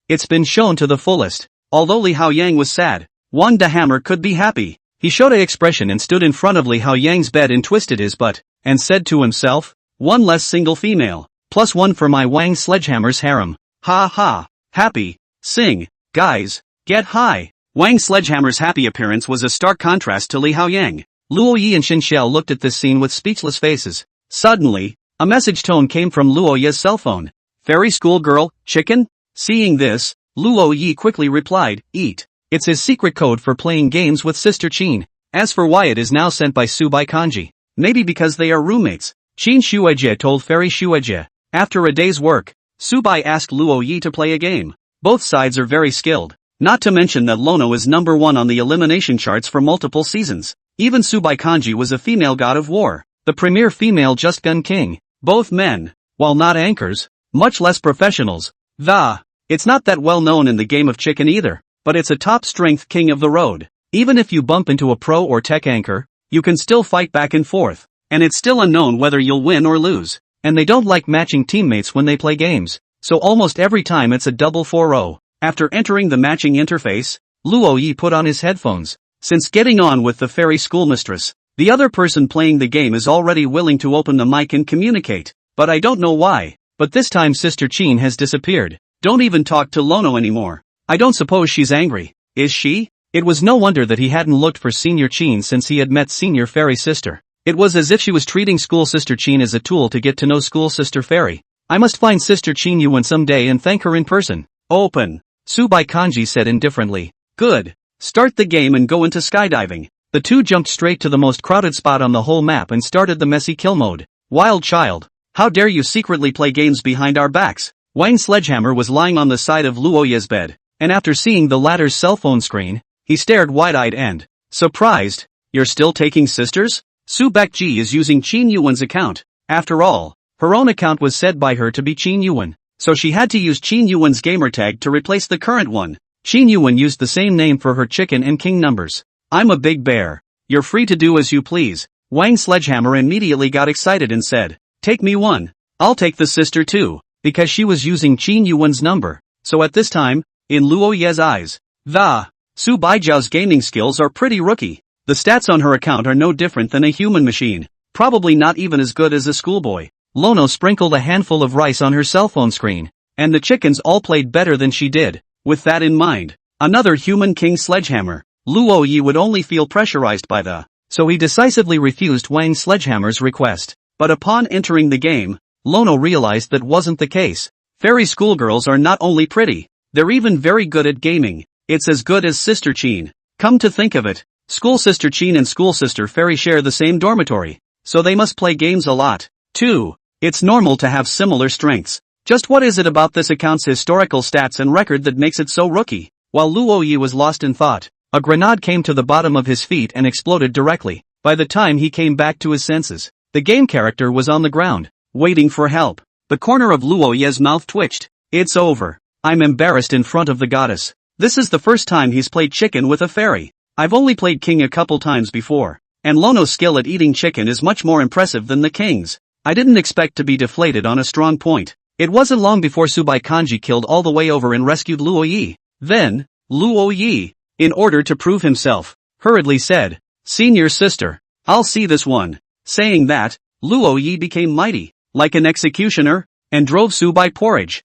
It's been shown to the fullest. Although Li Haoyang was sad, Wang De Hammer could be happy. He showed an expression and stood in front of Li Haoyang's bed and twisted his butt, and said to himself, one less single female, plus one for my Wang Sledgehammer's harem. Ha ha, happy, sing, guys, get high. Wang Sledgehammer's happy appearance was a stark contrast to Li Haoyang. Luo Yi and Shen Xiao looked at this scene with speechless faces. Suddenly, a message tone came from Luo Yi's cell phone. Fairy school girl, chicken? Seeing this, Luo Yi quickly replied, eat. It's his secret code for playing games with Sister Qin. As for why it is now sent by Su Bai Kanji, maybe because they are roommates. Qin Shuijie told Fairy Shuijie. After a day's work, Su Bai asked Luo Yi to play a game. Both sides are very skilled. Not to mention that Lono is number 1 on the elimination charts for multiple seasons. Even Su Bai Kanji was a female god of war, the premier female just gun king. Both men, while not anchors, much less professionals. It's not that well known in the game of chicken either, but it's a top strength king of the road. Even if you bump into a pro or tech anchor, you can still fight back and forth, and it's still unknown whether you'll win or lose. And they don't like matching teammates when they play games, so almost every time it's a double 4-0. After entering the matching interface, Luo Yi put on his headphones. Since getting on with the fairy schoolmistress, the other person playing the game is already willing to open the mic and communicate. But I don't know why. But this time Sister Qin has disappeared. Don't even talk to Lono anymore. I don't suppose she's angry, is she? It was no wonder that he hadn't looked for Senior Qin since he had met Senior Fairy Sister. It was as if she was treating School Sister Qin as a tool to get to know School Sister Fairy. I must find Sister Qin Yuan someday and thank her in person. Open. Su Bai Kanji said indifferently. Good. Start the game and go into skydiving. The two jumped straight to the most crowded spot on the whole map and started the messy kill mode. Wild child. How dare you secretly play games behind our backs? Wang Sledgehammer was lying on the side of Luo Yi's bed, and after seeing the latter's cell phone screen, he stared wide-eyed and surprised. You're still taking sisters? Su Baekji is using Qin Yuan's account. After all, her own account was said by her to be Qin Yuan, so she had to use Qin Yuan's gamertag to replace the current one. Qin Yuan used the same name for her chicken and king numbers. I'm a big bear. You're free to do as you please. Wang Sledgehammer immediately got excited and said, take me one. I'll take the sister too, because she was using Qin Yuan's number. So at this time, in Luo Ye's eyes, Su Baijiao's gaming skills are pretty rookie. The stats on her account are no different than a human machine, probably not even as good as a schoolboy. Lono sprinkled a handful of rice on her cell phone screen, and the chickens all played better than she did. With that in mind, another human king Sledgehammer, Luo Yi would only feel pressurized by so he decisively refused Wang Sledgehammer's request. But upon entering the game, Lono realized that wasn't the case. Fairy schoolgirls are not only pretty, they're even very good at gaming. It's as good as Sister Qin. Come to think of it, School Sister Qin and School Sister Fairy share the same dormitory, so they must play games a lot, too. It's normal to have similar strengths. Just what is it about this account's historical stats and record that makes it so rookie? While Luo Yi was lost in thought, A grenade came to the bottom of his feet and exploded directly. By the time he came back to his senses, the game character was on the ground, waiting for help. The corner of Luo Ye's mouth twitched. It's over. I'm embarrassed in front of the goddess. This is the first time he's played chicken with a fairy. I've only played king a couple times before, and Lono's skill at eating chicken is much more impressive than the king's. I didn't expect to be deflated on a strong point. It wasn't long before Subai Kanji killed all the way over and rescued Luo Yi. Then, Luo Yi, in order to prove himself, hurriedly said, "Senior sister, I'll see this one." Saying that, Luo Yi became mighty, like an executioner, and drove Subai porridge,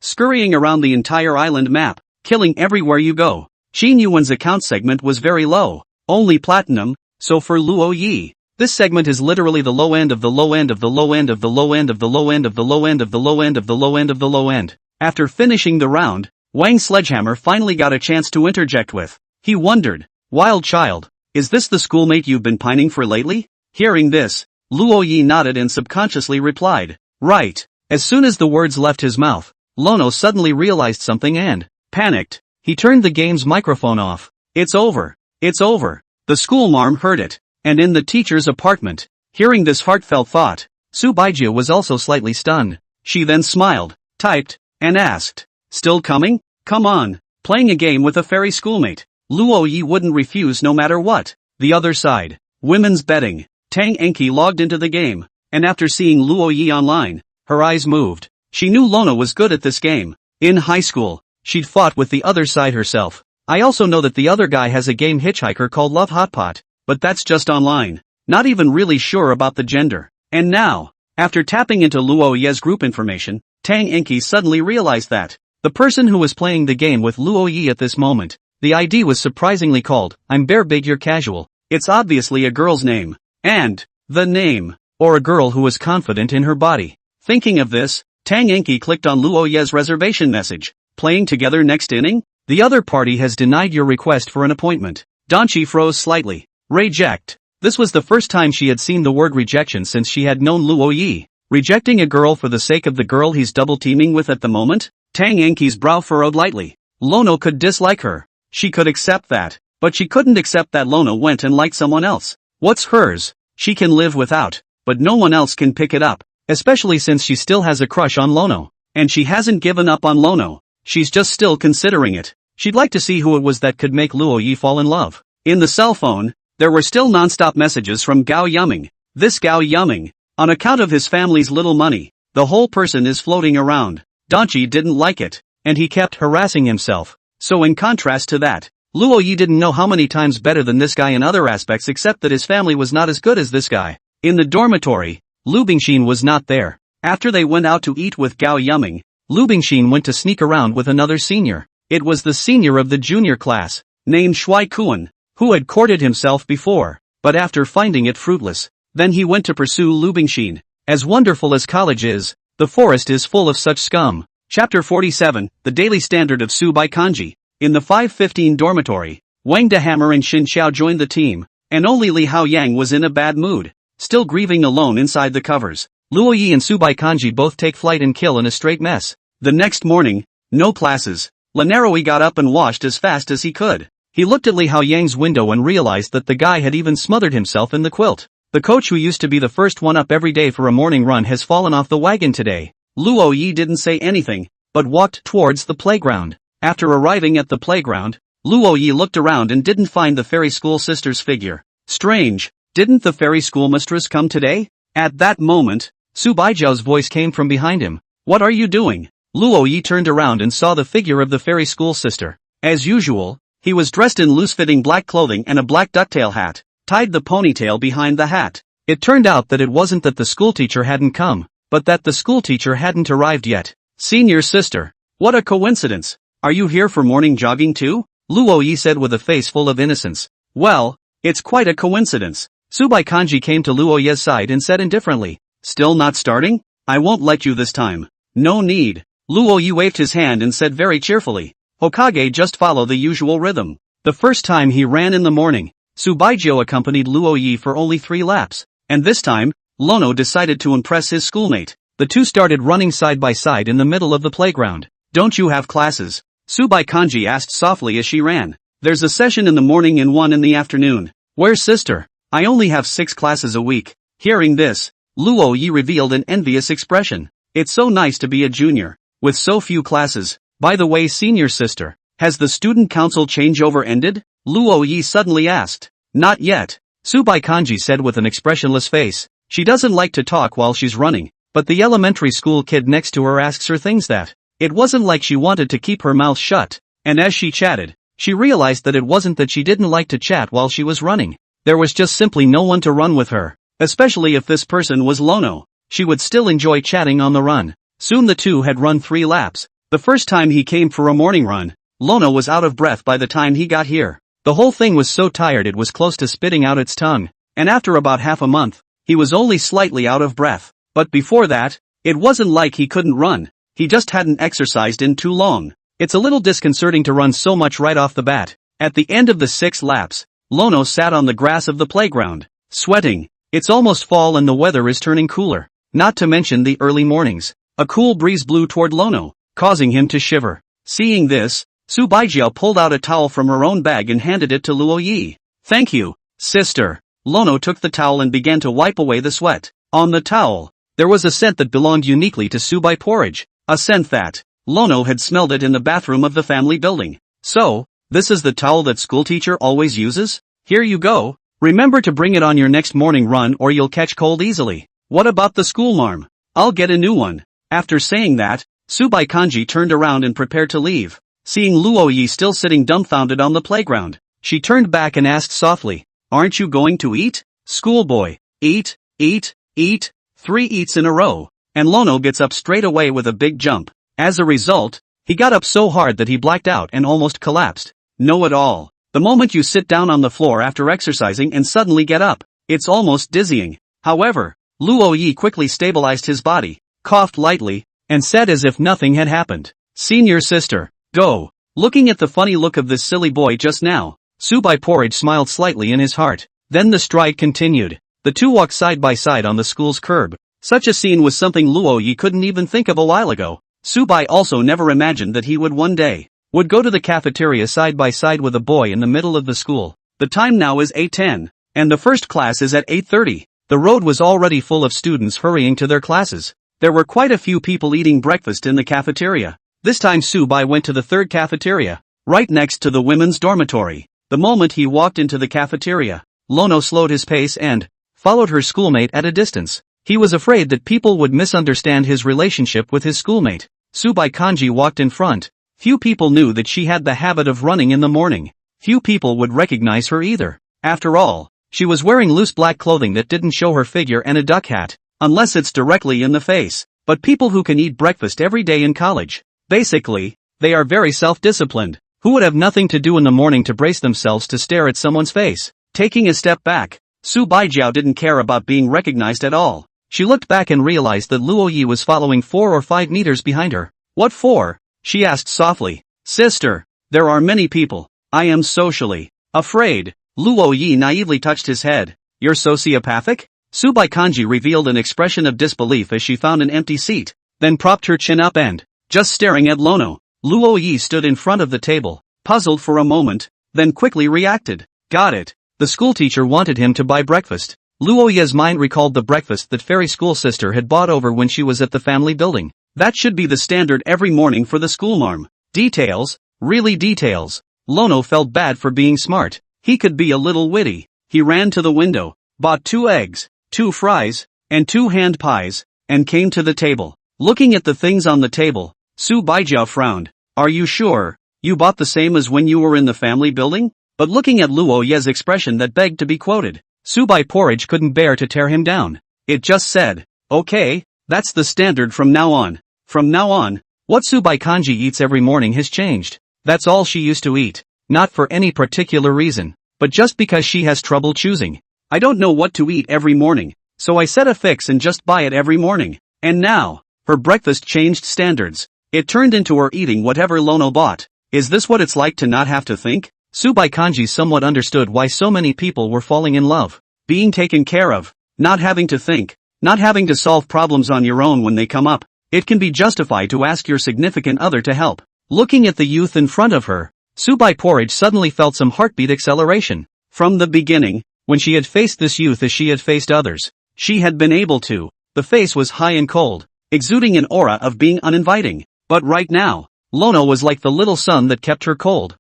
scurrying around the entire island map, killing everywhere you go. Qin Yuan's account segment was very low, only platinum, so for Luo Yi, this segment is literally the low end of the low end of the low end of the low end of the low end of the low end of the low end of the low end of the low end. After finishing the round, Wang Sledgehammer finally got a chance to interject with. He wondered, "Wild child, is this the schoolmate you've been pining for lately?" Hearing this, Luo Yi nodded and subconsciously replied, "Right." As soon as the words left his mouth, Lono suddenly realized something and, panicked, he turned the game's microphone off. "It's over. It's over." The schoolmarm heard it, and in the teacher's apartment, hearing this heartfelt thought, Subaijia was also slightly stunned. She then smiled, typed, and asked, "Still coming? Come on." Playing a game with a fairy schoolmate, Luo Yi wouldn't refuse no matter what. The other side, women's betting. Tang Enki logged into the game, and after seeing Luo Yi online, her eyes moved. She knew Lono was good at this game. In high school, she'd fought with the other side herself. I also know that the other guy has a game hitchhiker called Love Hotpot, but that's just online. Not even really sure about the gender. And now, after tapping into Luo Yi's group information, Tang Enki suddenly realized that the person who was playing the game with Luo Yi at this moment, the ID was surprisingly called, "I'm Bear Big You're Casual." It's obviously a girl's name. And the name, or a girl who was confident in her body. Thinking of this, Tang Enki clicked on Luo Yi's reservation message. "Playing together next inning? The other party has denied your request for an appointment." Donchi froze slightly. Reject. This was the first time she had seen the word rejection since she had known Luo Yi. Rejecting a girl for the sake of the girl he's double teaming with at the moment? Tang Enki's brow furrowed lightly. Lono could dislike her. She could accept that. But she couldn't accept that Lono went and liked someone else. What's hers, she can live without, but no one else can pick it up, especially since she still has a crush on Lono. And she hasn't given up on Lono, she's just still considering it. She'd like to see who it was that could make Luo Yi fall in love. In the cell phone, there were still non-stop messages from Gao Yuming. This Gao Yuming, on account of his family's little money, the whole person is floating around. Donchi didn't like it, and he kept harassing himself. So in contrast to that, Luo Yi didn't know how many times better than this guy in other aspects except that his family was not as good as this guy. In the dormitory, Lu Bingxin was not there. After they went out to eat with Gao Yuming, Lu Bingxin went to sneak around with another senior. It was the senior of the junior class, named Shui Kuan, who had courted himself before, but after finding it fruitless, then he went to pursue Lu Bingxin. As wonderful as college is, the forest is full of such scum. Chapter 47, The Daily Standard of Subai Kanji. In the 515 dormitory, Wang Dehammer and Xin Xiao joined the team, and only Li Hao Yang was in a bad mood, still grieving alone inside the covers. Luo Yi and Subai Kanji both take flight and kill in a straight mess. The next morning, no classes. Lanaroi got up and washed as fast as he could. He looked at Li Hao Yang's window and realized that the guy had even smothered himself in the quilt. The coach who used to be the first one up every day for a morning run has fallen off the wagon today. Luo Yi didn't say anything, but walked towards the playground. After arriving at the playground, Luo Yi looked around and didn't find the fairy school sister's figure. Strange, didn't the fairy schoolmistress come today? At that moment, Su Baijiao's voice came from behind him. "What are you doing?" Luo Yi turned around and saw the figure of the fairy school sister. As usual, he was dressed in loose-fitting black clothing and a black ducktail hat, tied the ponytail behind the hat. It turned out that it wasn't that the schoolteacher hadn't come, but that the schoolteacher hadn't arrived yet. "Senior sister, what a coincidence. Are you here for morning jogging too?" Luo Yi said with a face full of innocence. "Well, it's quite a coincidence." Subai Kanji came to Luo Yi's side and said indifferently, "Still not starting? I won't let you this time." "No need." Luo Yi waved his hand and said very cheerfully, "Hokage, just follow the usual rhythm." The first time he ran in the morning, Subaijio accompanied Luo Yi for only 3 laps, and this time, Lono decided to impress his schoolmate. The two started running side by side in the middle of the playground. "Don't you have classes?" Subai Kanji asked softly as she ran. There's a session in the morning and one in the afternoon. Where's sister? I only have 6 classes a week. Hearing this, Luo Yi revealed an envious expression. It's so nice to be a junior, with so few classes. By the way, senior sister, has the student council changeover ended? Luo Yi suddenly asked. Not yet, Subai Kanji said with an expressionless face. She doesn't like to talk while she's running, but the elementary school kid next to her asks her things that. It wasn't like she wanted to keep her mouth shut, and as she chatted, she realized that it wasn't that she didn't like to chat while she was running. There was just simply no one to run with her, especially if this person was Lono. She would still enjoy chatting on the run. Soon the two had run 3 laps. The first time he came for a morning run, Lono was out of breath by the time he got here. The whole thing was so tired it was close to spitting out its tongue, and after about half a month, he was only slightly out of breath. But before that, it wasn't like he couldn't run. He just hadn't exercised in too long. It's a little disconcerting to run so much right off the bat. At the end of the 6 laps, Lono sat on the grass of the playground, sweating. It's almost fall and the weather is turning cooler. Not to mention the early mornings. A cool breeze blew toward Lono, causing him to shiver. Seeing this, Su Baijiao pulled out a towel from her own bag and handed it to Luo Yi. Thank you, sister. Lono took the towel and began to wipe away the sweat. On the towel, there was a scent that belonged uniquely to Subai porridge. A scent that, Lono had smelled it in the bathroom of the family building. So, this is the towel that schoolteacher always uses? Here you go. Remember to bring it on your next morning run or you'll catch cold easily. What about the school marm? I'll get a new one. After saying that, Subai Kanji turned around and prepared to leave. Seeing Luo Yi still sitting dumbfounded on the playground, she turned back and asked softly, aren't you going to eat? Schoolboy, eat, eat, eat, 3 eats in a row, and Lono gets up straight away with a big jump. As a result, he got up so hard that he blacked out and almost collapsed. Know it all. The moment you sit down on the floor after exercising and suddenly get up, it's almost dizzying. However, Luo Yi quickly stabilized his body, coughed lightly, and said as if nothing had happened. Senior sister, go. Looking at the funny look of this silly boy just now, Subai Porridge smiled slightly in his heart. Then the stride continued. The two walked side by side on the school's curb. Such a scene was something Luo Yi couldn't even think of a while ago. Subai also never imagined that he would one day go to the cafeteria side by side with a boy in the middle of the school. The time now is 8:10, and the first class is at 8:30. The road was already full of students hurrying to their classes. There were quite a few people eating breakfast in the cafeteria. This time Subai went to the third cafeteria, right next to the women's dormitory. The moment he walked into the cafeteria, Lono slowed his pace and followed her schoolmate at a distance. He was afraid that people would misunderstand his relationship with his schoolmate. Subai Kanji walked in front. Few people knew that she had the habit of running in the morning. Few people would recognize her either. After all, she was wearing loose black clothing that didn't show her figure and a duck hat, unless it's directly in the face. But people who can eat breakfast every day in college, basically, they are very self-disciplined. Who would have nothing to do in the morning to brace themselves to stare at someone's face? Taking a step back, Su Baijiao didn't care about being recognized at all. She looked back and realized that Luo Yi was following 4 or 5 meters behind her. What for? She asked softly. Sister, there are many people. I am socially afraid. Luo Yi naively touched his head. You're sociopathic? Subai Kanji revealed an expression of disbelief as she found an empty seat, then propped her chin up and, just staring at Lono. Luo Yi stood in front of the table, puzzled for a moment, then quickly reacted. Got it. The schoolteacher wanted him to buy breakfast. Luo Yi's mind recalled the breakfast that Fairy School Sister had bought over when she was at the family building. That should be the standard every morning for the schoolmarm. Details, really details. Lono felt bad for being smart. He could be a little witty. He ran to the window, bought 2 eggs, 2 fries, and 2 hand pies, and came to the table. Looking at the things on the table, Su Baijiao frowned. Are you sure? You bought the same as when you were in the family building? But looking at Luo Yi's expression that begged to be quoted, Subai Porridge couldn't bear to tear him down. It just said, okay, that's the standard from now on. From now on, what Subai Kanji eats every morning has changed. That's all she used to eat. Not for any particular reason, but just because she has trouble choosing. I don't know what to eat every morning, so I set a fix and just buy it every morning. And now, her breakfast changed standards. It turned into her eating whatever Lono bought. Is this what it's like to not have to think? Subai Kanji somewhat understood why so many people were falling in love. Being taken care of, not having to think, not having to solve problems on your own when they come up. It can be justified to ask your significant other to help. Looking at the youth in front of her, Subai Porridge suddenly felt some heartbeat acceleration. From the beginning, when she had faced this youth as she had faced others, she had been able to. The face was high and cold, exuding an aura of being uninviting. But right now, Lono was like the little sun that kept her cold.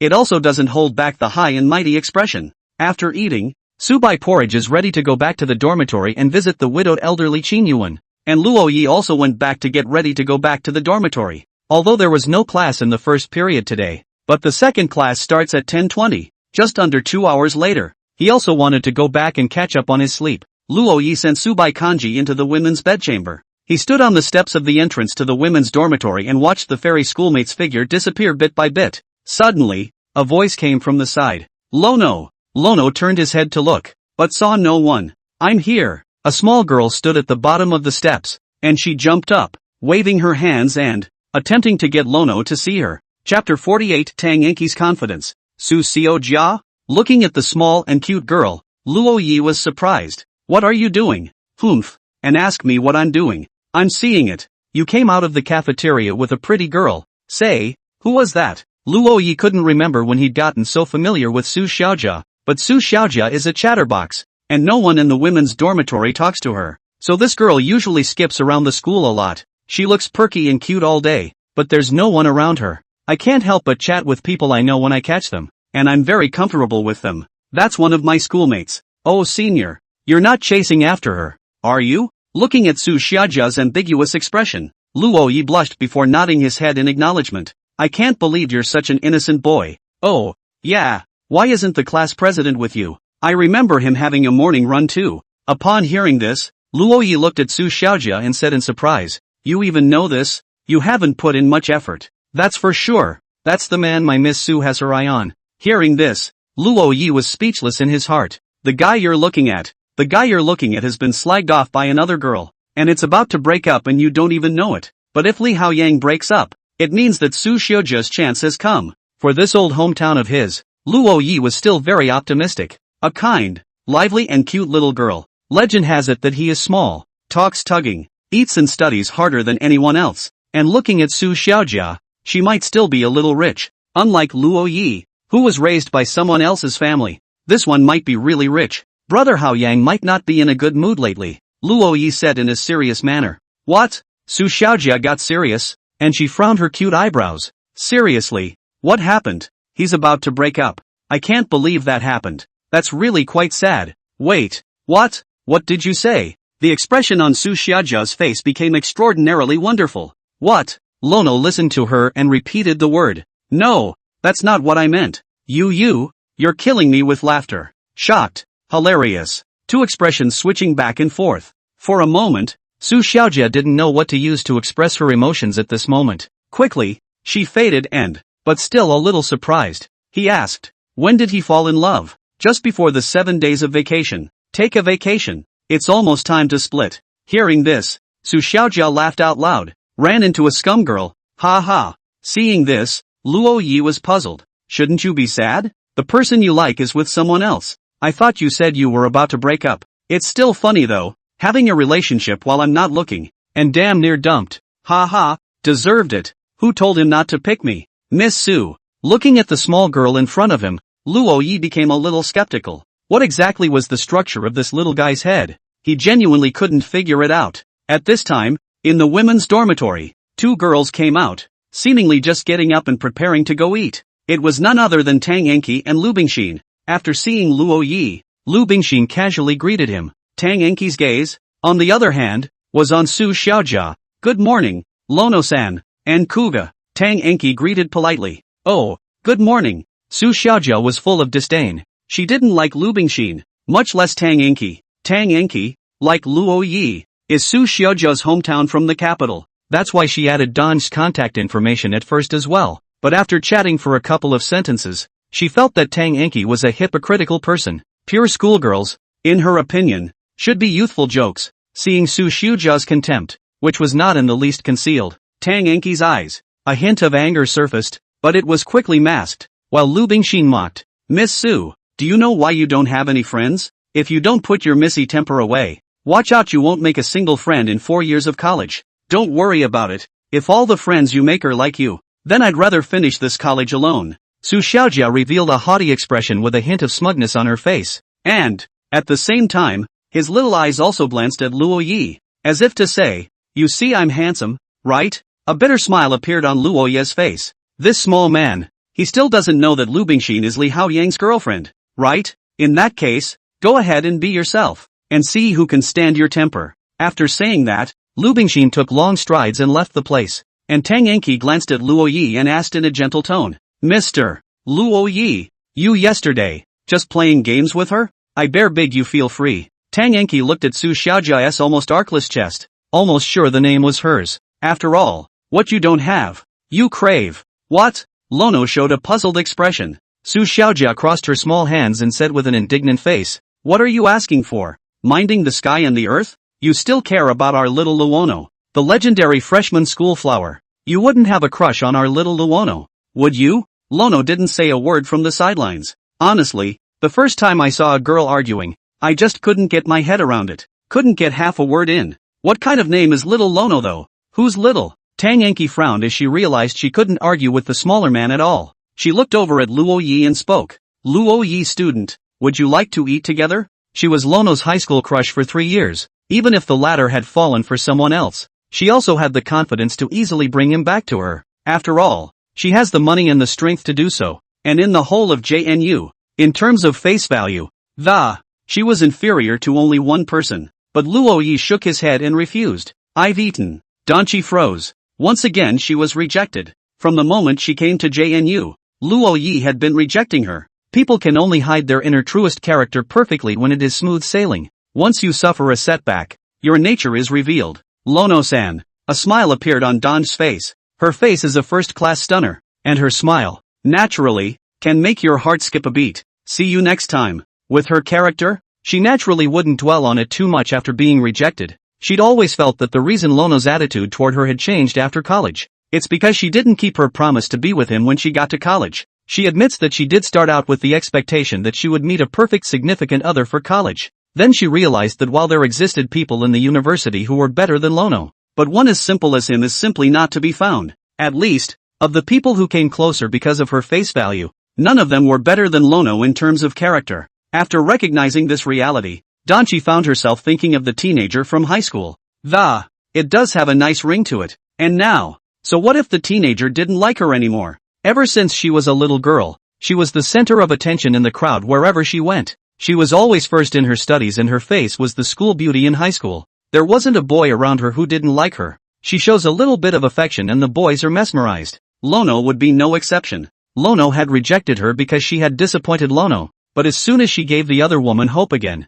It also doesn't hold back the high and mighty expression. After eating, Subai Porridge is ready to go back to the dormitory and visit the widowed elderly Qin Yuan. And Luo Yi also went back to get ready to go back to the dormitory. Although there was no class in the first period today, but the second class starts at 10:20, just under 2 hours later. He also wanted to go back and catch up on his sleep. Luo Yi sent Subai Kanji into the women's bedchamber. He stood on the steps of the entrance to the women's dormitory and watched the fairy schoolmate's figure disappear bit by bit. Suddenly, a voice came from the side. Lono! Lono turned his head to look, but saw no one. I'm here. A small girl stood at the bottom of the steps, and she jumped up, waving her hands and attempting to get Lono to see her. Chapter 48 Tang Enki's Confidence. Su Xiao Jia? Looking at the small and cute girl, Luo Yi was surprised. What are you doing? Humph. And ask me what I'm doing. I'm seeing it. You came out of the cafeteria with a pretty girl. Say, who was that? Luo Yi couldn't remember when he'd gotten so familiar with Su Xiaojia, but Su Xiaojia is a chatterbox, and no one in the women's dormitory talks to her. So this girl usually skips around the school a lot. She looks perky and cute all day, but there's no one around her. I can't help but chat with people I know when I catch them, and I'm very comfortable with them. That's one of my schoolmates. Oh senior, you're not chasing after her, are you? Looking at Su Xiaojia's ambiguous expression, Luo Yi blushed before nodding his head in acknowledgement. I can't believe you're such an innocent boy. Oh, yeah, why isn't the class president with you? I remember him having a morning run too. Upon hearing this, Luo Yi looked at Su Xiaojia and said in surprise, you even know this? You haven't put in much effort. That's for sure. That's the man my Miss Su has her eye on. Hearing this, Luo Yi was speechless in his heart. The guy you're looking at has been slagged off by another girl, and it's about to break up and you don't even know it. But if Li Haoyang breaks up, it means that Su Xiaojia's chance has come. For this old hometown of his, Luo Yi was still very optimistic. A kind, lively and cute little girl. Legend has it that he is small, talks tugging, eats and studies harder than anyone else. And looking at Su Xiaojia, she might still be a little rich. Unlike Luo Yi, who was raised by someone else's family, this one might be really rich. Brother Haoyang might not be in a good mood lately, Luo Yi said in a serious manner. What? Su Xiaojia got serious, and she frowned her cute eyebrows. Seriously? What happened? He's about to break up. I can't believe that happened. That's really quite sad. Wait, what? What did you say? The expression on Su Xiaojia's face became extraordinarily wonderful. What? Lono listened to her and repeated the word. No, that's not what I meant. You're killing me with laughter. Shocked. Hilarious. Two expressions switching back and forth. For a moment, Su Xiaojia didn't know what to use to express her emotions at this moment. Quickly, she faded but still a little surprised. He asked, when did he fall in love? Just before the 7 days of vacation. Take a vacation. It's almost time to split. Hearing this, Su Xiaojia laughed out loud, ran into a scum girl. Ha ha. Seeing this, Luo Yi was puzzled. Shouldn't you be sad? The person you like is with someone else. I thought you said you were about to break up. It's still funny though, having a relationship while I'm not looking, and damn near dumped. Ha ha, deserved it. Who told him not to pick me? Miss Su. Looking at the small girl in front of him, Luo Yi became a little skeptical. What exactly was the structure of this little guy's head? He genuinely couldn't figure it out. At this time, in the women's dormitory, two girls came out, seemingly just getting up and preparing to go eat. It was none other than Tang Enki and Lu Bingxin. After seeing Luo Yi, Lu Bingxin casually greeted him. Tang Enki's gaze, on the other hand, was on Su Xiaojia. Good morning, Lono-san, and Kuga. Tang Enki greeted politely. Oh, good morning. Su Xiaojia was full of disdain. She didn't like Lu Bingxin, much less Tang Enki. Tang Enki, like Luo Yi, is Su Xiaojia's hometown from the capital. That's why she added Don's contact information at first as well. But after chatting for a couple of sentences, she felt that Tang Enki was a hypocritical person. Pure schoolgirls, in her opinion, should be youthful jokes. Seeing Su Xiaojia's contempt, which was not in the least concealed, Tang Enki's eyes, a hint of anger surfaced, but it was quickly masked, while Lu Bingxin mocked. Miss Su, do you know why you don't have any friends? If you don't put your missy temper away, watch out, you won't make a single friend in 4 years of college. Don't worry about it, if all the friends you make are like you. Then I'd rather finish this college alone. Su Xiaojia revealed a haughty expression with a hint of smugness on her face. And, at the same time, his little eyes also glanced at Luo Yi, as if to say, "You see I'm handsome, right?" A bitter smile appeared on Luo Yi's face. This small man, he still doesn't know that Lu Bingxin is Li Haoyang's girlfriend, right? In that case, go ahead and be yourself, and see who can stand your temper. After saying that, Lu Bingxin took long strides and left the place, and Tang Enki glanced at Luo Yi and asked in a gentle tone, "Mr. Luo Yi, you yesterday, just playing games with her? I bear big you feel free." Tang Enki looked at Su Xiaojia's almost arcless chest, almost sure the name was hers. After all, what you don't have, you crave. What? Lono showed a puzzled expression. Su Xiaojia crossed her small hands and said with an indignant face, "What are you asking for? Minding the sky and the earth? You still care about our little Luono, the legendary freshman school flower. You wouldn't have a crush on our little Luono, would you?" Lono didn't say a word from the sidelines. Honestly, the first time I saw a girl arguing, I just couldn't get my head around it. Couldn't get half a word in. What kind of name is Little Lono though? Who's little? Tang Enki frowned as she realized she couldn't argue with the smaller man at all. She looked over at Luo Yi and spoke. "Luo Yi student, would you like to eat together?" She was Lono's high school crush for 3 years. Even if the latter had fallen for someone else, she also had the confidence to easily bring him back to her. After all, she has the money and the strength to do so. And in the whole of JNU, in terms of face value, she was inferior to only one person. But Luo Yi shook his head and refused. "I've eaten." Danchi froze. Once again she was rejected. From the moment she came to JNU, Luo Yi had been rejecting her. People can only hide their inner truest character perfectly when it is smooth sailing. Once you suffer a setback, your nature is revealed. "Lono-san." A smile appeared on Dan's face. Her face is a first-class stunner, and her smile, naturally, can make your heart skip a beat. See you next time. With her character, she naturally wouldn't dwell on it too much after being rejected. She'd always felt that the reason Lono's attitude toward her had changed after college, it's because she didn't keep her promise to be with him when she got to college. She admits that she did start out with the expectation that she would meet a perfect significant other for college. Then she realized that while there existed people in the university who were better than Lono, but one as simple as him is simply not to be found. At least, of the people who came closer because of her face value, none of them were better than Lono in terms of character. After recognizing this reality, Danchi found herself thinking of the teenager from high school. It does have a nice ring to it. And now, so what if the teenager didn't like her anymore? Ever since she was a little girl, she was the center of attention in the crowd wherever she went. She was always first in her studies and her face was the school beauty in high school. There wasn't a boy around her who didn't like her. She shows a little bit of affection and the boys are mesmerized. Lono would be no exception. Lono had rejected her because she had disappointed Lono, but as soon as she gave the other woman hope again,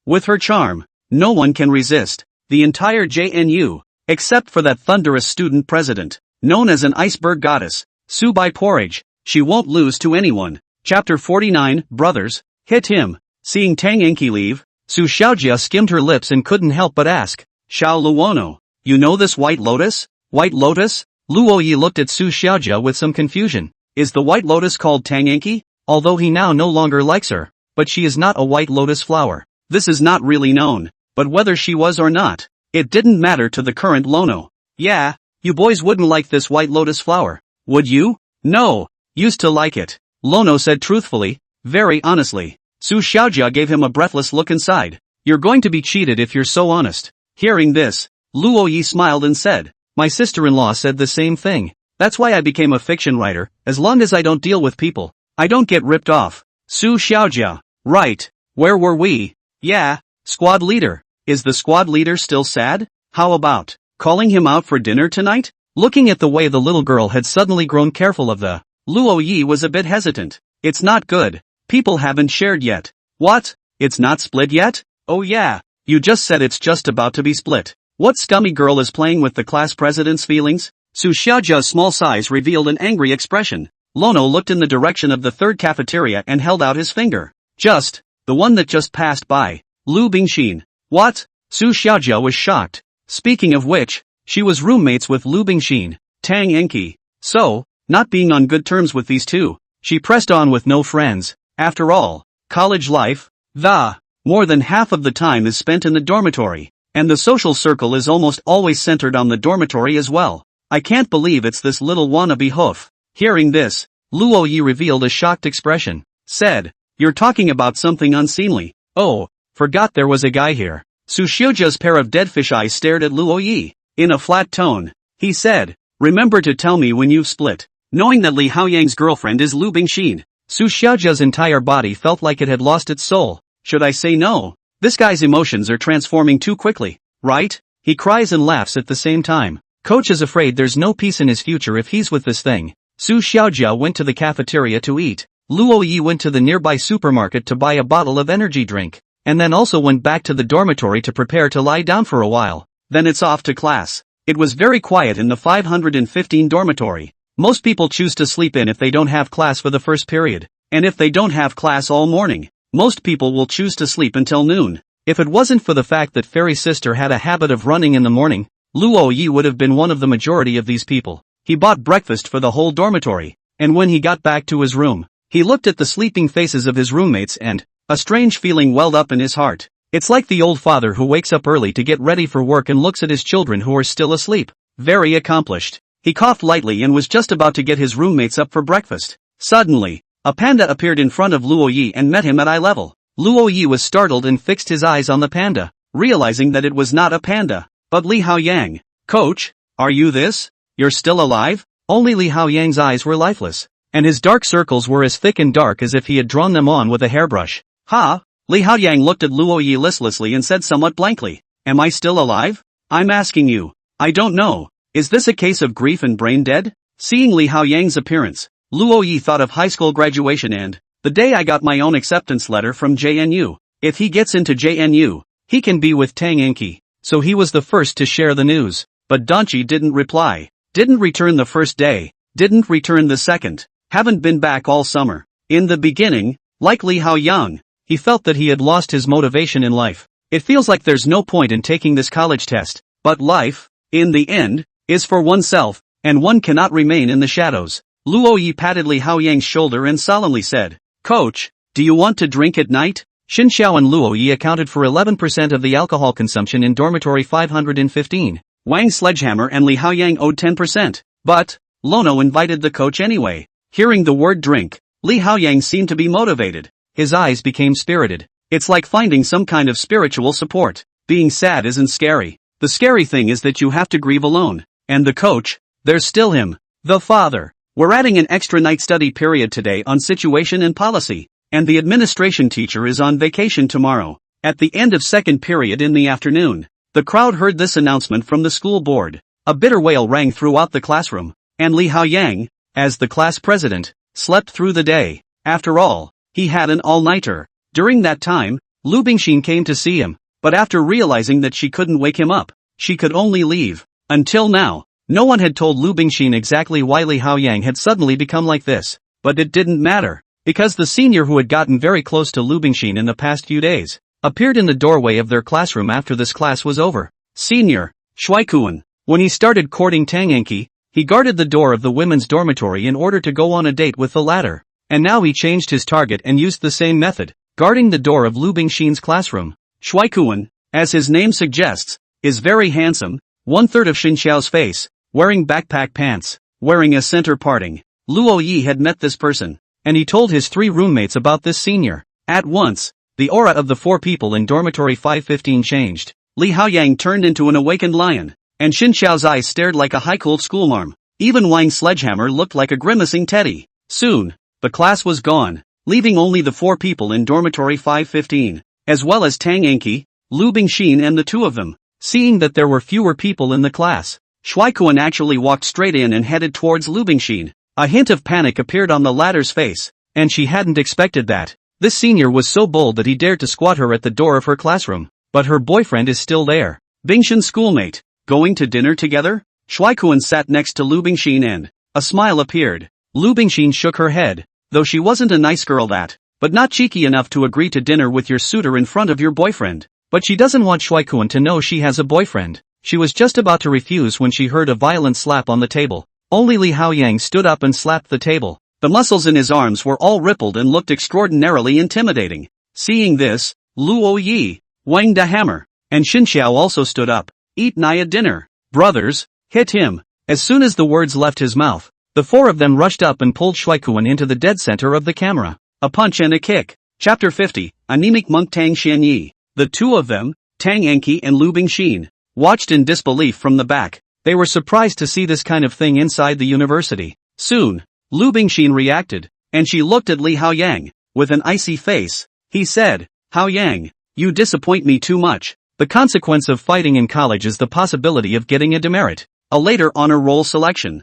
with her charm, no one can resist. The entire JNU, except for that thunderous student president, known as an iceberg goddess, Subai Porridge, she won't lose to anyone. Chapter 49, Brothers, hit him. Seeing Tang Enki leave, Su Xiaojia skimmed her lips and couldn't help but ask, "Xiao Luono, you know this White Lotus?" White Lotus? Luo Yi looked at Su Xiaojia with some confusion. Is the White Lotus called Tang Enki? Although he now no longer likes her, but she is not a White Lotus flower. This is not really known, but whether she was or not, it didn't matter to the current Lono. Yeah, you boys wouldn't like this White Lotus flower, would you? No, used to like it, Lono said truthfully, very honestly. Su Xiaojia gave him a breathless look inside. You're going to be cheated if you're so honest. Hearing this, Luo Yi smiled and said, my sister-in-law said the same thing. That's why I became a fiction writer. As long as I don't deal with people, I don't get ripped off. Su Xiaojia. Right. Where were we? Yeah, squad leader. Is the squad leader still sad? How about calling him out for dinner tonight? Looking at the way the little girl had suddenly grown careful of the, Luo Yi was a bit hesitant. It's not good. People haven't shared yet. What? It's not split yet? Oh yeah, you just said it's just about to be split. What scummy girl is playing with the class president's feelings? Su Xiaojia's small size revealed an angry expression. Lono looked in the direction of the third cafeteria and held out his finger. Just, the one that just passed by. Lu Bingxin. What? Su Xiaojia was shocked. Speaking of which, she was roommates with Lu Bingxin, Tang Enki. So, not being on good terms with these two, she pressed on with no friends. After all, college life, more than half of the time is spent in the dormitory, and the social circle is almost always centered on the dormitory as well. I can't believe it's this little wannabe hoof. Hearing this, Luo Yi revealed a shocked expression. Said, "You're talking about something unseemly." "Oh, forgot there was a guy here." Su Xiujia's pair of dead fish eyes stared at Luo Yi. In a flat tone, he said, "Remember to tell me when you've split." Knowing that Li Haoyang's girlfriend is Lu Bingxin, Su Xiaojia's entire body felt like it had lost its soul. Should I say no? This guy's emotions are transforming too quickly, right? He cries and laughs at the same time. Coach is afraid there's no peace in his future if he's with this thing. Su Xiaojia went to the cafeteria to eat. Luo Yi went to the nearby supermarket to buy a bottle of energy drink, and then also went back to the dormitory to prepare to lie down for a while. Then it's off to class. It was very quiet in the 515 dormitory. Most people choose to sleep in if they don't have class for the first period, and if they don't have class all morning, most people will choose to sleep until noon. If it wasn't for the fact that Fairy Sister had a habit of running in the morning, Luo Yi would have been one of the majority of these people. He bought breakfast for the whole dormitory, and when he got back to his room, he looked at the sleeping faces of his roommates and a strange feeling welled up in his heart. It's like the old father who wakes up early to get ready for work and looks at his children who are still asleep. Very accomplished. He coughed lightly and was just about to get his roommates up for breakfast. Suddenly, a panda appeared in front of Luo Yi and met him at eye level. Luo Yi was startled and fixed his eyes on the panda, realizing that it was not a panda, but Li Haoyang. "Coach, are you this? You're still alive?" Only Li Haoyang's eyes were lifeless, and his dark circles were as thick and dark as if he had drawn them on with a hairbrush. "Ha?" Li Haoyang looked at Luo Yi listlessly and said somewhat blankly, "Am I still alive? I'm asking you. I don't know. Is this a case of grief and brain dead?" Seeing Li Haoyang's appearance, Luo Yi thought of high school graduation and the day I got my own acceptance letter from JNU. If he gets into JNU, he can be with Tang Enki. So he was the first to share the news. But Donchi didn't reply. Didn't return the first day. Didn't return the second. Haven't been back all summer. In the beginning, like Li Haoyang, he felt that he had lost his motivation in life. It feels like there's no point in taking this college test. But life, in the end, is for oneself, and one cannot remain in the shadows. Luo Yi patted Li Haoyang's shoulder and solemnly said, "Coach, do you want to drink at night?" Xin Xiao and Luo Yi accounted for 11% of the alcohol consumption in dormitory 515. Wang Sledgehammer and Li Haoyang owed 10%. But Lono invited the coach anyway. Hearing the word drink, Li Haoyang seemed to be motivated. His eyes became spirited. It's like finding some kind of spiritual support. Being sad isn't scary. The scary thing is that you have to grieve alone. And the coach, there's still him, the father. We're adding an extra night study period today on situation and policy, and the administration teacher is on vacation tomorrow. At the end of second period in the afternoon, the crowd heard this announcement from the school board. A bitter wail rang throughout the classroom, and Li Haoyang, as the class president, slept through the day. After all, he had an all-nighter. During that time, Lu Bingxin came to see him, but after realizing that she couldn't wake him up, she could only leave. Until now, no one had told Lu Bingxin exactly why Li Haoyang had suddenly become like this. But it didn't matter, because the senior who had gotten very close to Lu Bingxin in the past few days, appeared in the doorway of their classroom after this class was over. Senior, Shuaikuan. When he started courting Tang Enki, he guarded the door of the women's dormitory in order to go on a date with the latter. And now he changed his target and used the same method, guarding the door of Lu Bingxin's classroom. Shuaikuan, as his name suggests, is very handsome, 1/3 of Xin Xiao's face, wearing backpack pants, wearing a center parting. Luo Yi had met this person, and he told his 3 roommates about this senior. At once, the aura of the 4 people in dormitory 515 changed. Li Haoyang turned into an awakened lion, and Xin Xiao's eyes stared like a high-cooled schoolmarm. Even Wang Sledgehammer looked like a grimacing teddy. Soon, the class was gone, leaving only the 4 people in dormitory 515, as well as Tang Enki, Lu Bingxin and the 2 of them. Seeing that there were fewer people in the class, Shuaikuan actually walked straight in and headed towards Lu Bingxin. A hint of panic appeared on the latter's face, and she hadn't expected that. This senior was so bold that he dared to squat her at the door of her classroom. But her boyfriend is still there. Bingxin's schoolmate. Going to dinner together? Shuaikuan sat next to Lu Bingxin and a smile appeared. Lu Bingxin shook her head, though she wasn't a nice girl but not cheeky enough to agree to dinner with your suitor in front of your boyfriend. But she doesn't want Shuaikuan to know she has a boyfriend. She was just about to refuse when she heard a violent slap on the table. Only Li Haoyang stood up and slapped the table. The muscles in his arms were all rippled and looked extraordinarily intimidating. Seeing this, Luo Yi, Wang Da Hammer, and Xin Xiao also stood up. Eat Naya dinner. Brothers, hit him. As soon as the words left his mouth, the four of them rushed up and pulled Shuaikuan into the dead center of the camera. A punch and a kick. Chapter 50, Anemic Monk Tang Xianyi. The two of them, Tang Enki and Lu Bingxin, watched in disbelief from the back. They were surprised to see this kind of thing inside the university. Soon, Lu Bingxin reacted, and she looked at Li Haoyang. With an icy face, he said, "Haoyang, you disappoint me too much. The consequence of fighting in college is the possibility of getting a demerit, a later honor roll selection,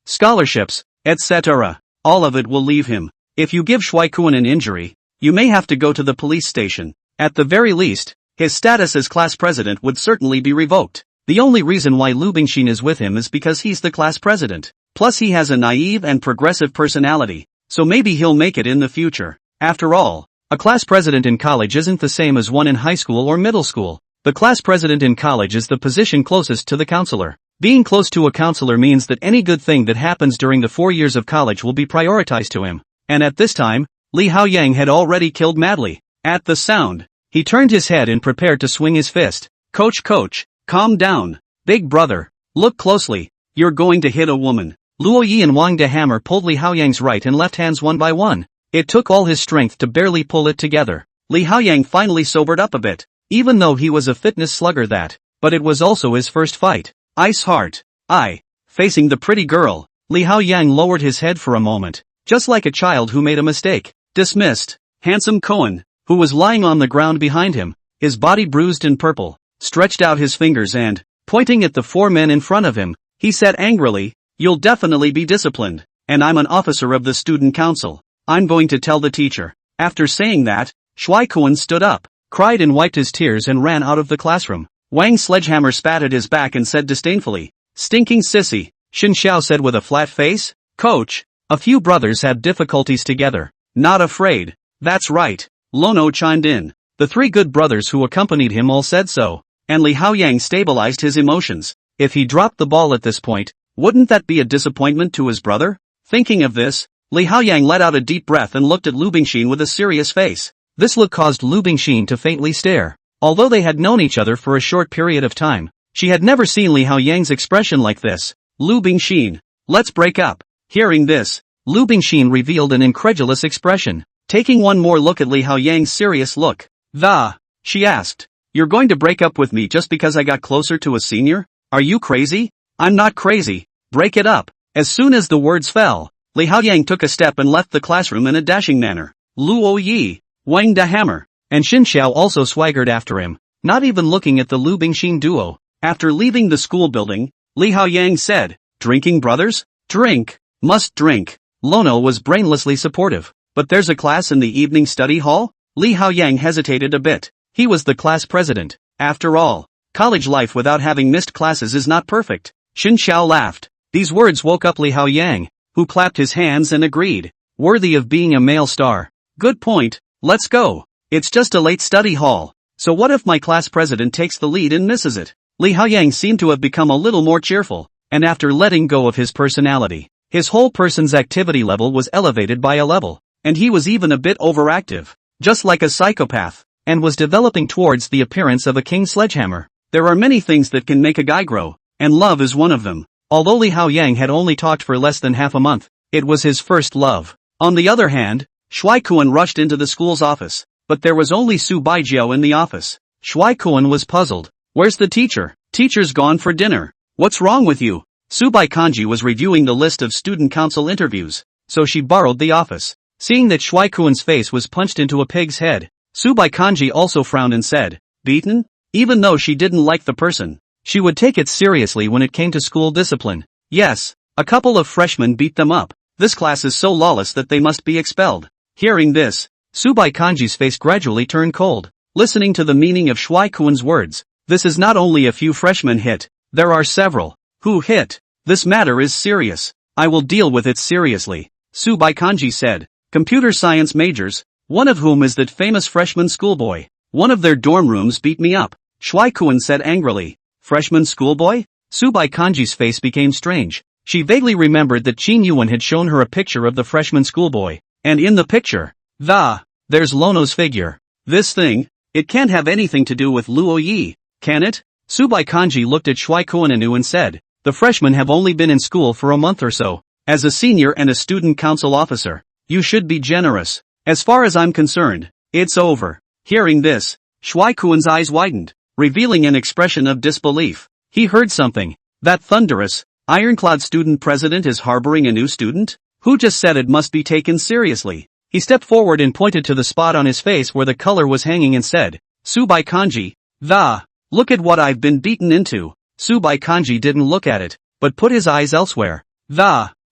scholarships, etc. All of it will leave him. If you give Shuaikuan an injury, you may have to go to the police station. At the very least, his status as class president would certainly be revoked. The only reason why Lu Bingxin is with him is because he's the class president. Plus he has a naive and progressive personality, so maybe he'll make it in the future. After all, a class president in college isn't the same as one in high school or middle school. The class president in college is the position closest to the counselor. Being close to a counselor means that any good thing that happens during the 4 years of college will be prioritized to him. And at this time, Li Haoyang had already killed madly. At the sound, he turned his head and prepared to swing his fist. Coach, calm down. Big brother, look closely. You're going to hit a woman. Luo Yi and Wang De Hammer pulled Li Haoyang's right and left hands one by one. It took all his strength to barely pull it together. Li Haoyang finally sobered up a bit, even though he was a fitness slugger but it was also his first fight. Ice Heart. Facing the pretty girl, Li Haoyang lowered his head for a moment, just like a child who made a mistake. Dismissed. Handsome Cohen, who was lying on the ground behind him, his body bruised and purple, stretched out his fingers and, pointing at the four men in front of him, he said angrily, "You'll definitely be disciplined, and I'm an officer of the student council. I'm going to tell the teacher." After saying that, Shuaikuan stood up, cried and wiped his tears and ran out of the classroom. Wang Sledgehammer spat at his back and said disdainfully, "Stinking sissy." Xin Xiao said with a flat face, "Coach, a few brothers have difficulties together. Not afraid." "That's right," Lono chimed in. The three good brothers who accompanied him all said so, and Li Haoyang stabilized his emotions. If he dropped the ball at this point, wouldn't that be a disappointment to his brother? Thinking of this, Li Haoyang let out a deep breath and looked at Lu Bingxin with a serious face. This look caused Lu Bingxin to faintly stare. Although they had known each other for a short period of time, she had never seen Li Haoyang's expression like this. "Lu Bingxin, let's break up." Hearing this, Lu Bingxin revealed an incredulous expression. Taking one more look at Li Haoyang's serious look, she asked, "You're going to break up with me just because I got closer to a senior? Are you crazy?" "I'm not crazy. Break it up." As soon as the words fell, Li Haoyang took a step and left the classroom in a dashing manner. Luo Yi, Wang De Hammer, and Xin Xiao also swaggered after him, not even looking at the Lu Bingxin duo. After leaving the school building, Li Haoyang said, "Drinking brothers? Drink. Must drink." Lono was brainlessly supportive. "But there's a class in the evening study hall?" Li Haoyang hesitated a bit. He was the class president. After all, college life without having missed classes is not perfect. Xin Xiao laughed. These words woke up Li Haoyang, who clapped his hands and agreed. Worthy of being a male star. "Good point, let's go. It's just a late study hall. So what if my class president takes the lead and misses it?" Li Haoyang seemed to have become a little more cheerful, and after letting go of his personality, his whole person's activity level was elevated by a level, and he was even a bit overactive, just like a psychopath, and was developing towards the appearance of a king sledgehammer. There are many things that can make a guy grow, and love is one of them. Although Li Haoyang had only talked for less than half a month, it was his first love. On the other hand, Shuaikuan rushed into the school's office, but there was only Su Baijiao in the office. Shuaikuan was puzzled. "Where's the teacher?" "Teacher's gone for dinner." "What's wrong with you?" Su Baikanji was reviewing the list of student council interviews, so she borrowed the office. Seeing that Shuaikuan's face was punched into a pig's head, Su Baikanji also frowned and said, "Beaten?" Even though she didn't like the person, she would take it seriously when it came to school discipline. "Yes, a couple of freshmen beat them up. This class is so lawless that they must be expelled." Hearing this, Su Baikanji's face gradually turned cold. Listening to the meaning of Shuaikuan's words, this is not only a few freshmen hit, there are several. Who hit? This matter is serious. I will deal with it seriously, Su Baikanji said. Computer science majors, one of whom is that famous freshman schoolboy. One of their dorm rooms beat me up, Shuaikuan said angrily. Freshman schoolboy? Su Baikanji's face became strange. She vaguely remembered that Qin Yuan had shown her a picture of the freshman schoolboy, and in the picture, there's Lono's figure. This thing, it can't have anything to do with Luo Yi, can it? Su Baikanji looked at Shuaikuan anew and said, The freshmen have only been in school for a month or so. As a senior and a student council officer, you should be generous. As far as I'm concerned, it's over. Hearing this, Shuai-kun's eyes widened, revealing an expression of disbelief. He heard something. That thunderous, ironclad student president is harboring a new student? Who just said it must be taken seriously? He stepped forward and pointed to the spot on his face where the color was hanging and said, Subai Kanji, look at what I've been beaten into. Subai Kanji didn't look at it, but put his eyes elsewhere.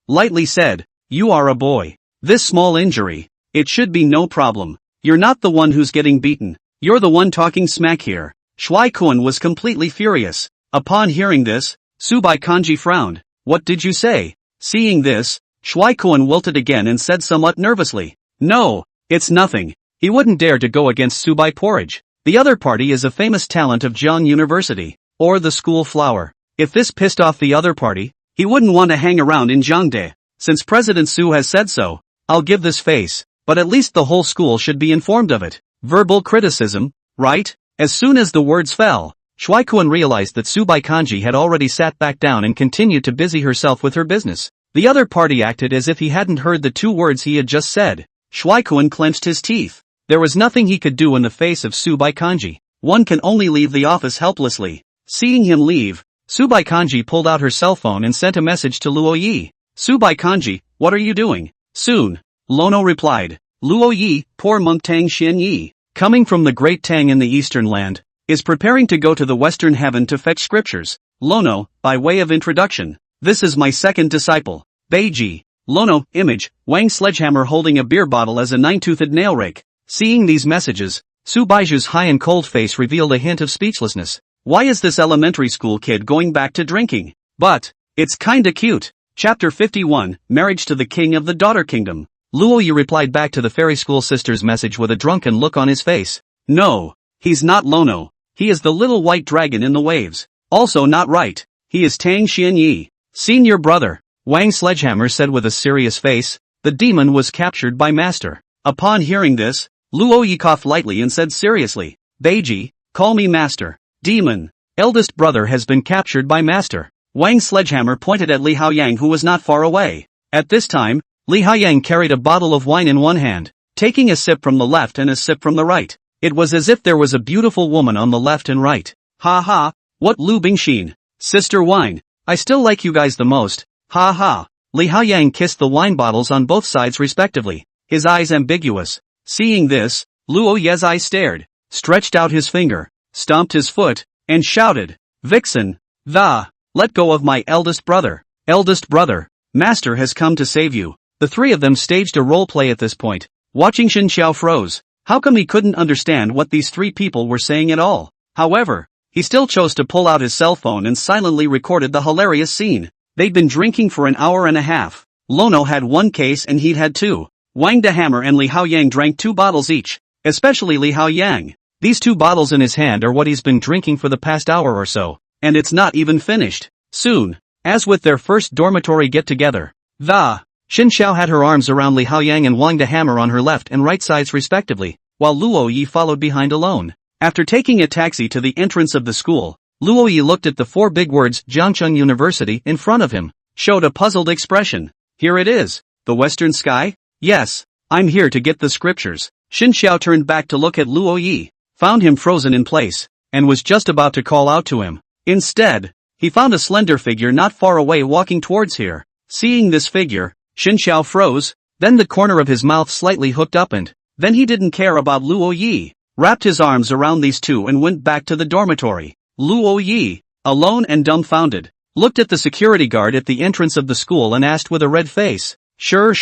Lightly said, you are a boy. This small injury, it should be no problem. You're not the one who's getting beaten. You're the one talking smack here. Shuai-kun was completely furious. Upon hearing this, Subai Kanji frowned. What did you say? Seeing this, Shuai-kun wilted again and said somewhat nervously, no, it's nothing. He wouldn't dare to go against Subai Porridge. The other party is a famous talent of Jiang University, or the school flower. If this pissed off the other party, he wouldn't want to hang around in Jiangde. Since President Su has said so, I'll give this face, but at least the whole school should be informed of it. Verbal criticism, right? As soon as the words fell, Shuai-kun realized that Subai Kanji had already sat back down and continued to busy herself with her business. The other party acted as if he hadn't heard the two words he had just said. Shuai-kun clenched his teeth. There was nothing he could do in the face of Subai Kanji. One can only leave the office helplessly. Seeing him leave, Subai Kanji pulled out her cell phone and sent a message to Luo Yi. Subai Kanji, what are you doing? Soon. Lono replied. Luo Yi, poor monk Tang Xin Yi, coming from the great Tang in the eastern land, is preparing to go to the western heaven to fetch scriptures. Lono, by way of introduction, this is my second disciple, Beiji. Lono, image, Wang Sledgehammer holding a beer bottle as a nine-toothed nail rake. Seeing these messages, Su Baiju's high and cold face revealed a hint of speechlessness. Why is this elementary school kid going back to drinking? But, it's kinda cute. Chapter 51, Marriage to the King of the Daughter Kingdom. Luo Yi replied back to the fairy school sister's message with a drunken look on his face. No, he's not Lono. He is the little white dragon in the waves. Also not right. He is Tang Xian Yi, senior brother. Wang Sledgehammer said with a serious face. The demon was captured by Master. Upon hearing this, Luo Yi coughed lightly and said seriously, Beiji, call me Master. Demon, eldest brother has been captured by Master. Wang Sledgehammer pointed at Li Haoyang who was not far away. At this time, Li Haoyang carried a bottle of wine in one hand, taking a sip from the left and a sip from the right. It was as if there was a beautiful woman on the left and right. Ha ha, what Lu Bingxin, sister wine, I still like you guys the most, ha ha. Li Haoyang kissed the wine bottles on both sides respectively, his eyes ambiguous. Seeing this, Luo Ye's eyes stared, stretched out his finger, stomped his foot, and shouted, Vixen, let go of my eldest brother. Eldest brother, Master has come to save you. The three of them staged a role play at this point. Watching Xin Xiao froze. How come he couldn't understand what these three people were saying at all? However, he still chose to pull out his cell phone and silently recorded the hilarious scene. They'd been drinking for an hour and a half. Lono had one case and he'd had two. Wang De Hammer and Li Haoyang drank 2 bottles each. Especially Li Haoyang. These 2 bottles in his hand are what he's been drinking for the past hour or so. And it's not even finished. Soon, as with their first dormitory get-together, Xin Xiao had her arms around Li Haoyang and Wang De Hammer on her left and right sides respectively, while Luo Yi followed behind alone. After taking a taxi to the entrance of the school, Luo Yi looked at the 4 big words Jiangcheng University in front of him, showed a puzzled expression. Here it is, the western sky? Yes, I'm here to get the scriptures. Xin Xiao turned back to look at Luo Yi, found him frozen in place, and was just about to call out to him. Instead, he found a slender figure not far away walking towards here. Seeing this figure, Xin Xiao froze, then the corner of his mouth slightly hooked up and, then he didn't care about Luo Yi, wrapped his arms around these two and went back to the dormitory. Luo Yi, alone and dumbfounded, looked at the security guard at the entrance of the school and asked with a red face, Sure,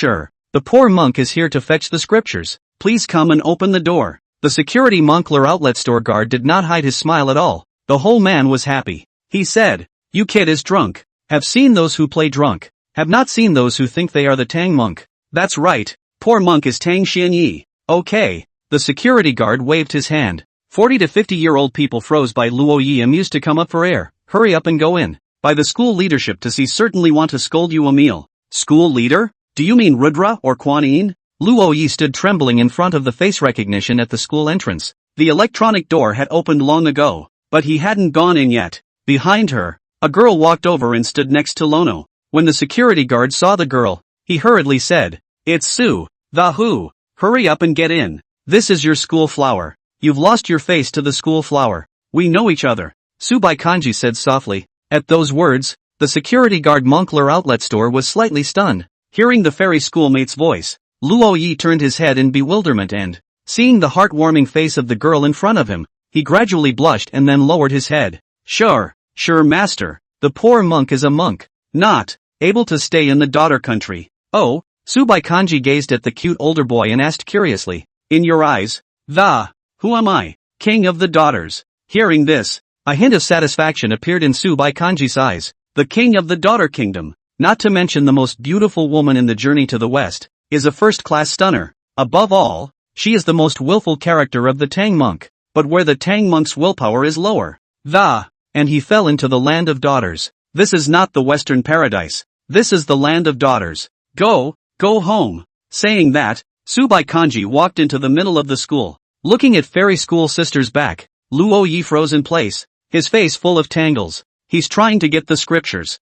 the poor monk is here to fetch the scriptures, please come and open the door. The security Moncler outlet store guard did not hide his smile at all, the whole man was happy. He said, You kid is drunk, have seen those who play drunk, have not seen those who think they are the Tang monk. That's right, poor monk is Tang Xian Yi. Okay. The security guard waved his hand. 40 to 50-year-old people froze by Luo Yi amused to come up for air. Hurry up and go in. By the school leadership to see certainly want to scold you a meal. School leader? Do you mean Rudra or Kuan Yin? Luo Yi stood trembling in front of the face recognition at the school entrance. The electronic door had opened long ago, but he hadn't gone in yet. Behind her, A girl walked over and stood next to Lono. When the security guard saw the girl, he hurriedly said, "It's Sue, the who. Hurry up and get in. This is your school flower. You've lost your face to the school flower. We know each other," Subai Kanji said softly. At those words, the security guard Moncler outlet store was slightly stunned. Hearing the fairy schoolmate's voice, Luo Yi turned his head in bewilderment and, seeing the heartwarming face of the girl in front of him, he gradually blushed and then lowered his head. Sure, master. The poor monk is a monk, not able to stay in the daughter country." "Oh," Subai Kanji gazed at the cute older boy and asked curiously, "In your eyes, who am I? King of the daughters?" Hearing this, a hint of satisfaction appeared in Subai Kanji's eyes. The king of the daughter kingdom, not to mention the most beautiful woman in the journey to the west, is a first-class stunner. Above all, she is the most willful character of the Tang monk, but where the Tang monk's willpower is lower. And he fell into the land of daughters. This is not the western paradise. This is the land of daughters. Go home. Saying that, Subai Kanji walked into the middle of the school. Looking at fairy school sister's back, Luo Yi froze in place, his face full of tangles. He's trying to get the scriptures.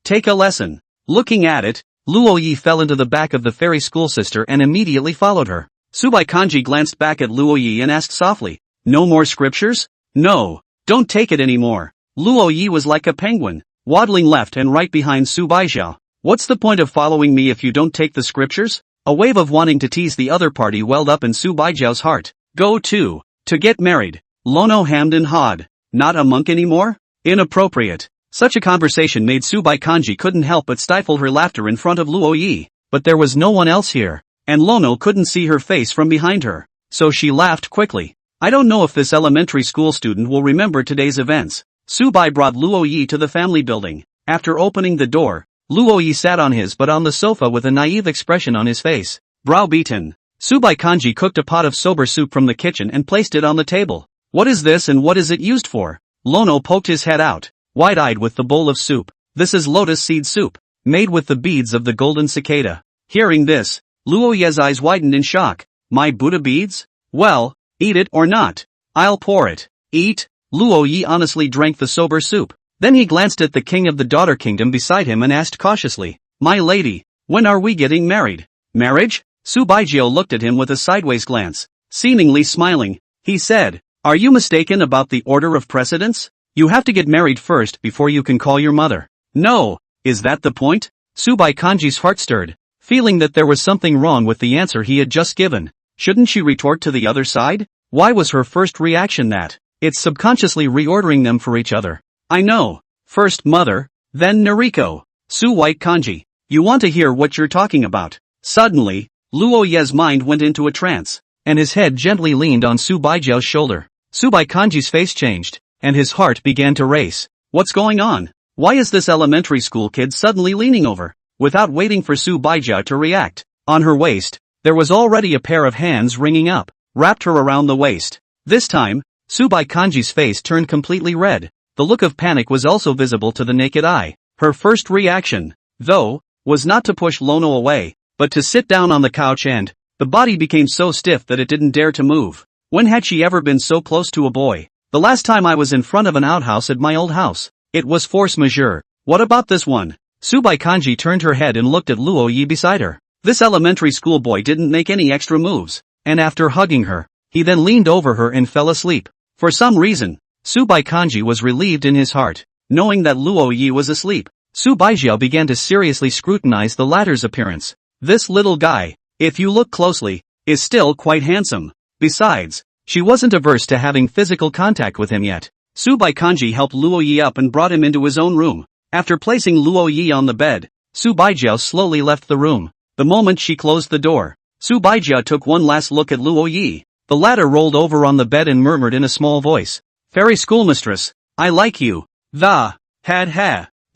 Take a lesson. Looking at it, Luo Yi fell into the back of the fairy school sister and immediately followed her. Subai Kanji glanced back at Luo Yi and asked softly, "No more scriptures?" "No, don't take it anymore." Luo Yi was like a penguin, waddling left and right behind Su Baijiao. "What's the point of following me if you don't take the scriptures?" A wave of wanting to tease the other party welled up in Su Baijiao's heart. "Go to get married. Lono hammed and hawed. Not a monk anymore? Inappropriate." Such a conversation made Subai Kanji couldn't help but stifle her laughter in front of Luo Yi, but there was no one else here, and Lono couldn't see her face from behind her, so she laughed quickly. "I don't know if this elementary school student will remember today's events." Subai brought Luo Yi to the family building. After opening the door, Luo Yi sat on his butt on the sofa with a naive expression on his face. Browbeaten, Subai Kanji cooked a pot of soba soup from the kitchen and placed it on the table. "What is this and what is it used for?" Lono poked his head out, wide-eyed with the bowl of soup. "This is lotus seed soup, made with the beads of the golden cicada." Hearing this, Luo Yi's eyes widened in shock. "My Buddha beads? Well, eat it or not. I'll pour it." "Eat?" Luo Yi honestly drank the sober soup. Then he glanced at the king of the daughter kingdom beside him and asked cautiously, "My lady, when are we getting married?" "Marriage?" Su Baijiao looked at him with a sideways glance. Seemingly smiling, he said, "Are you mistaken about the order of precedence? You have to get married first before you can call your mother." "No, is that the point?" Subai Kanji's heart stirred, feeling that there was something wrong with the answer he had just given. Shouldn't she retort to the other side? Why was her first reaction that? It's subconsciously reordering them for each other. "I know. First mother, then Nariko." Su White Kanji, "You want to hear what you're talking about?" Suddenly, Luo Ye's mind went into a trance, and his head gently leaned on Su Baijiao's shoulder. Subai Kanji's face changed, and his heart began to race. What's going on? Why is this elementary school kid suddenly leaning over? Without waiting for Su Baijiao to react, on her waist, there was already a pair of hands ringing up, wrapped her around the waist. This time, Subai Kanji's face turned completely red. The look of panic was also visible to the naked eye. Her first reaction, though, was not to push Lono away, but to sit down on the couch and, the body became so stiff that it didn't dare to move. When had she ever been so close to a boy? "The last time I was in front of an outhouse at my old house. It was force majeure. What about this one?" Subai Kanji turned her head and looked at Luo Yi beside her. This elementary school boy didn't make any extra moves, and after hugging her, he then leaned over her and fell asleep. For some reason, Subai Kanji was relieved in his heart, knowing that Luo Yi was asleep. Su Baijiao began to seriously scrutinize the latter's appearance. This little guy, if you look closely, is still quite handsome. Besides, she wasn't averse to having physical contact with him yet. Subai Kanji helped Luo Yi up and brought him into his own room. After placing Luo Yi on the bed, Su Baijiao slowly left the room. The moment she closed the door, Su Baijiao took one last look at Luo Yi. The latter rolled over on the bed and murmured in a small voice, "Fairy schoolmistress, I like you. The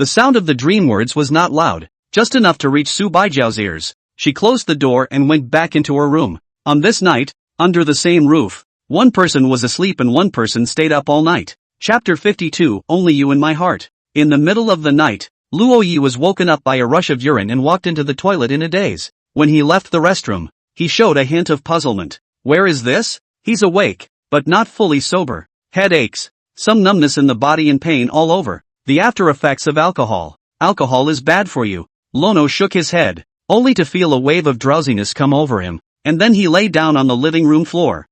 sound of the dream words was not loud, just enough to reach Su Baijiao's ears. She closed the door and went back into her room. On this night, under the same roof, one person was asleep and one person stayed up all night. Chapter 52, Only You in My Heart. In the middle of the night, Luo Yi was woken up by a rush of urine and walked into the toilet in a daze. When he left the restroom, he showed a hint of puzzlement. Where is this? He's awake, but not fully sober. Headaches, some numbness in the body and pain all over. The after effects of alcohol. Alcohol is bad for you. Lono shook his head, only to feel a wave of drowsiness come over him, and then he lay down on the living room floor.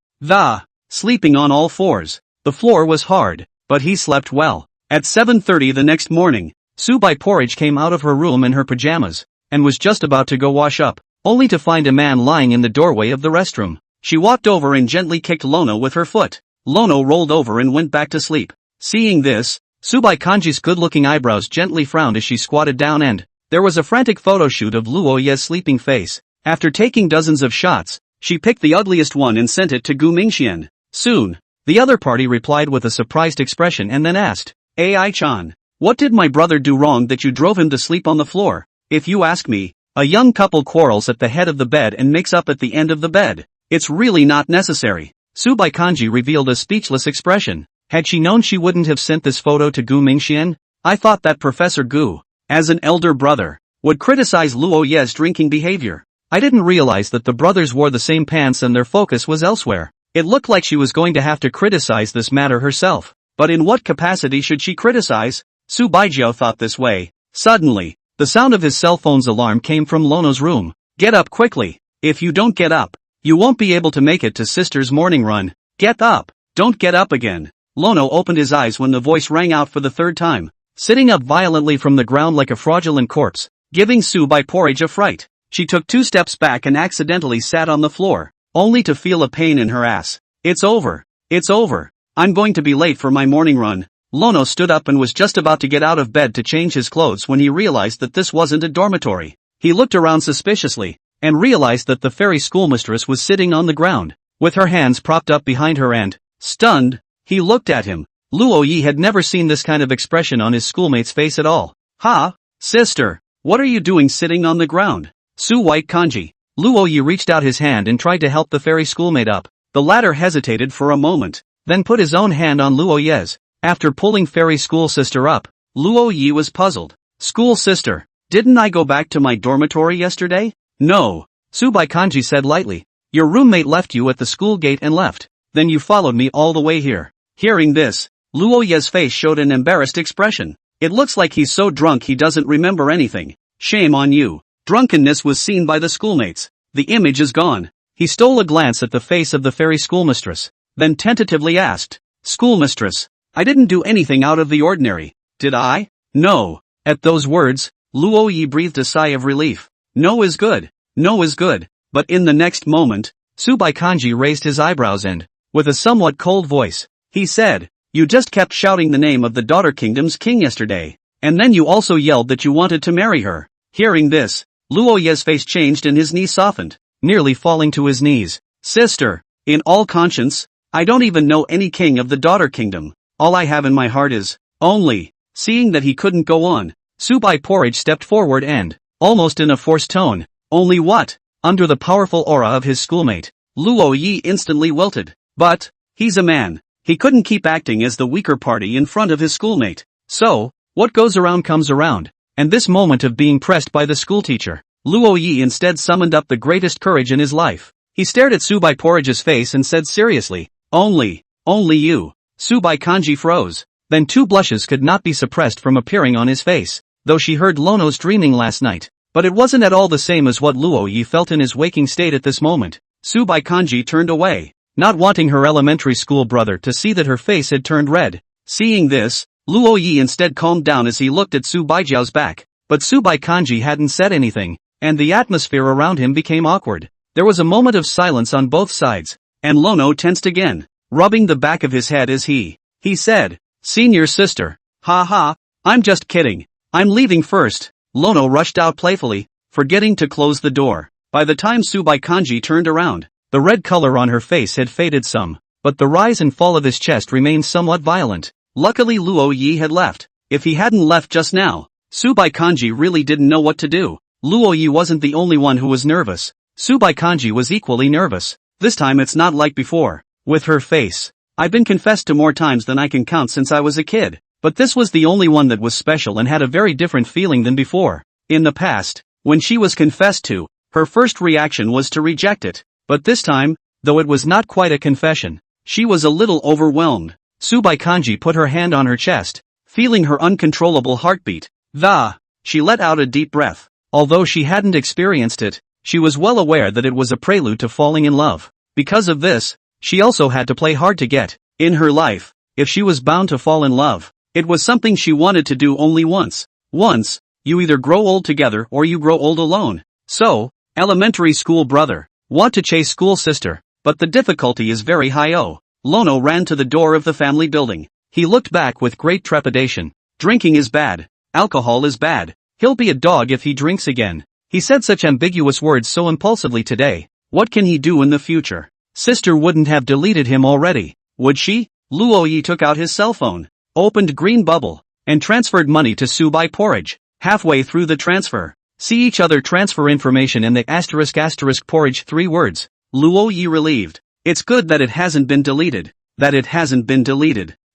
Sleeping on all fours. The floor was hard, but he slept well. At 7:30 the next morning, Subai Porridge came out of her room in her pajamas, and was just about to go wash up, only to find a man lying in the doorway of the restroom. She walked over and gently kicked Lono with her foot. Lono rolled over and went back to sleep. Seeing this, Subai Kanji's good-looking eyebrows gently frowned as she squatted down and there was a frantic photo shoot of Luo Ye's sleeping face. After taking dozens of shots, she picked the ugliest one and sent it to Gu Mingxian. Soon, the other party replied with a surprised expression and then asked, Ai-chan, what did my brother do wrong that you drove him to sleep on the floor? If you ask me, a young couple quarrels at the head of the bed and makes up at the end of the bed. It's really not necessary. Subai Kanji revealed a speechless expression. Had she known she wouldn't have sent this photo to Gu Mingxian? I thought that Professor Gu, as an elder brother, would criticize Luo Ye's drinking behavior. I didn't realize that the brothers wore the same pants and their focus was elsewhere. It looked like she was going to have to criticize this matter herself. But in what capacity should she criticize? Su Baijiao thought this way. Suddenly, the sound of his cell phone's alarm came from Lono's room. Get up quickly. If you don't get up, you won't be able to make it to Sister's morning run. Get up. Don't get up again. Lono opened his eyes when the voice rang out for the third time, sitting up violently from the ground like a fraudulent corpse, giving Subai Porridge a fright. She took 2 steps back and accidentally sat on the floor, only to feel a pain in her ass. It's over. It's over. I'm going to be late for my morning run. Lono stood up and was just about to get out of bed to change his clothes when he realized that this wasn't a dormitory. He looked around suspiciously, and realized that the fairy schoolmistress was sitting on the ground, with her hands propped up behind her and, stunned, he looked at him. Luo Yi had never seen this kind of expression on his schoolmate's face at all. Ha! Sister! What are you doing sitting on the ground? Su White Kanji. Luo Yi reached out his hand and tried to help the fairy schoolmate up. The latter hesitated for a moment, then put his own hand on Luo Ye's. After pulling fairy school sister up, Luo Yi was puzzled. School sister, didn't I go back to my dormitory yesterday? No, Subai Kanji said lightly. Your roommate left you at the school gate and left. Then you followed me all the way here. Hearing this, Luo Ye's face showed an embarrassed expression. It looks like he's so drunk he doesn't remember anything. Shame on you. Drunkenness was seen by the schoolmates. The image is gone. He stole a glance at the face of the fairy schoolmistress, then tentatively asked, Schoolmistress, I didn't do anything out of the ordinary, did I? No. At those words, Luo Yi breathed a sigh of relief. No is good. No is good. But in the next moment, Subai Kanji raised his eyebrows and, with a somewhat cold voice, he said, You just kept shouting the name of the Daughter Kingdom's king yesterday, and then you also yelled that you wanted to marry her. Hearing this, Luo Ye's face changed and his knees softened, nearly falling to his knees. Sister, in all conscience, I don't even know any king of the Daughter Kingdom. All I have in my heart is, only. Seeing that he couldn't go on, Subai Porridge stepped forward and, almost in a forced tone, only what? Under the powerful aura of his schoolmate, Luo Yi instantly wilted. But, he's a man. He couldn't keep acting as the weaker party in front of his schoolmate. So, what goes around comes around. And this moment of being pressed by the schoolteacher, Luo Yi instead summoned up the greatest courage in his life. He stared at Subai Porridge's face and said seriously, only you. Subai Kanji froze. Then 2 blushes could not be suppressed from appearing on his face, though she heard Lono's dreaming last night. But it wasn't at all the same as what Luo Yi felt in his waking state at this moment. Subai Kanji turned away, not wanting her elementary school brother to see that her face had turned red. Seeing this, Luo Yi instead calmed down as he looked at Su Baijiao's back, but Subai Kanji hadn't said anything, and the atmosphere around him became awkward. There was a moment of silence on both sides, and Lono tensed again, rubbing the back of his head as he said, Senior sister, ha ha, I'm just kidding, I'm leaving first. Lono rushed out playfully, forgetting to close the door. By the time Subai Kanji turned around, the red color on her face had faded some, but the rise and fall of his chest remained somewhat violent. Luckily Luo Yi had left. If he hadn't left just now, Subai Kanji really didn't know what to do. Luo Yi wasn't the only one who was nervous. Subai Kanji was equally nervous. This time it's not like before. With her face, I've been confessed to more times than I can count since I was a kid. But this was the only one that was special and had a very different feeling than before. In the past, when she was confessed to, her first reaction was to reject it. But this time, though it was not quite a confession, she was a little overwhelmed. Subai Kanji put her hand on her chest, feeling her uncontrollable heartbeat. She let out a deep breath. Although she hadn't experienced it, she was well aware that it was a prelude to falling in love. Because of this, she also had to play hard to get. In her life, if she was bound to fall in love, it was something she wanted to do only once. Once, you either grow old together or you grow old alone. So, elementary school brother, want to chase school sister, but the difficulty is very high. Lono ran to the door of the family building. He looked back with great trepidation. Drinking is bad. Alcohol is bad. He'll be a dog if he drinks again. He said such ambiguous words so impulsively today. What can he do in the future? Sister wouldn't have deleted him already, would she? Luoyi took out his cell phone, opened Green Bubble, and transferred money to Subai Porridge. Halfway through the transfer, see each other transfer information in the *** porridge 3 words. Luoyi relieved. It's good that it hasn't been deleted.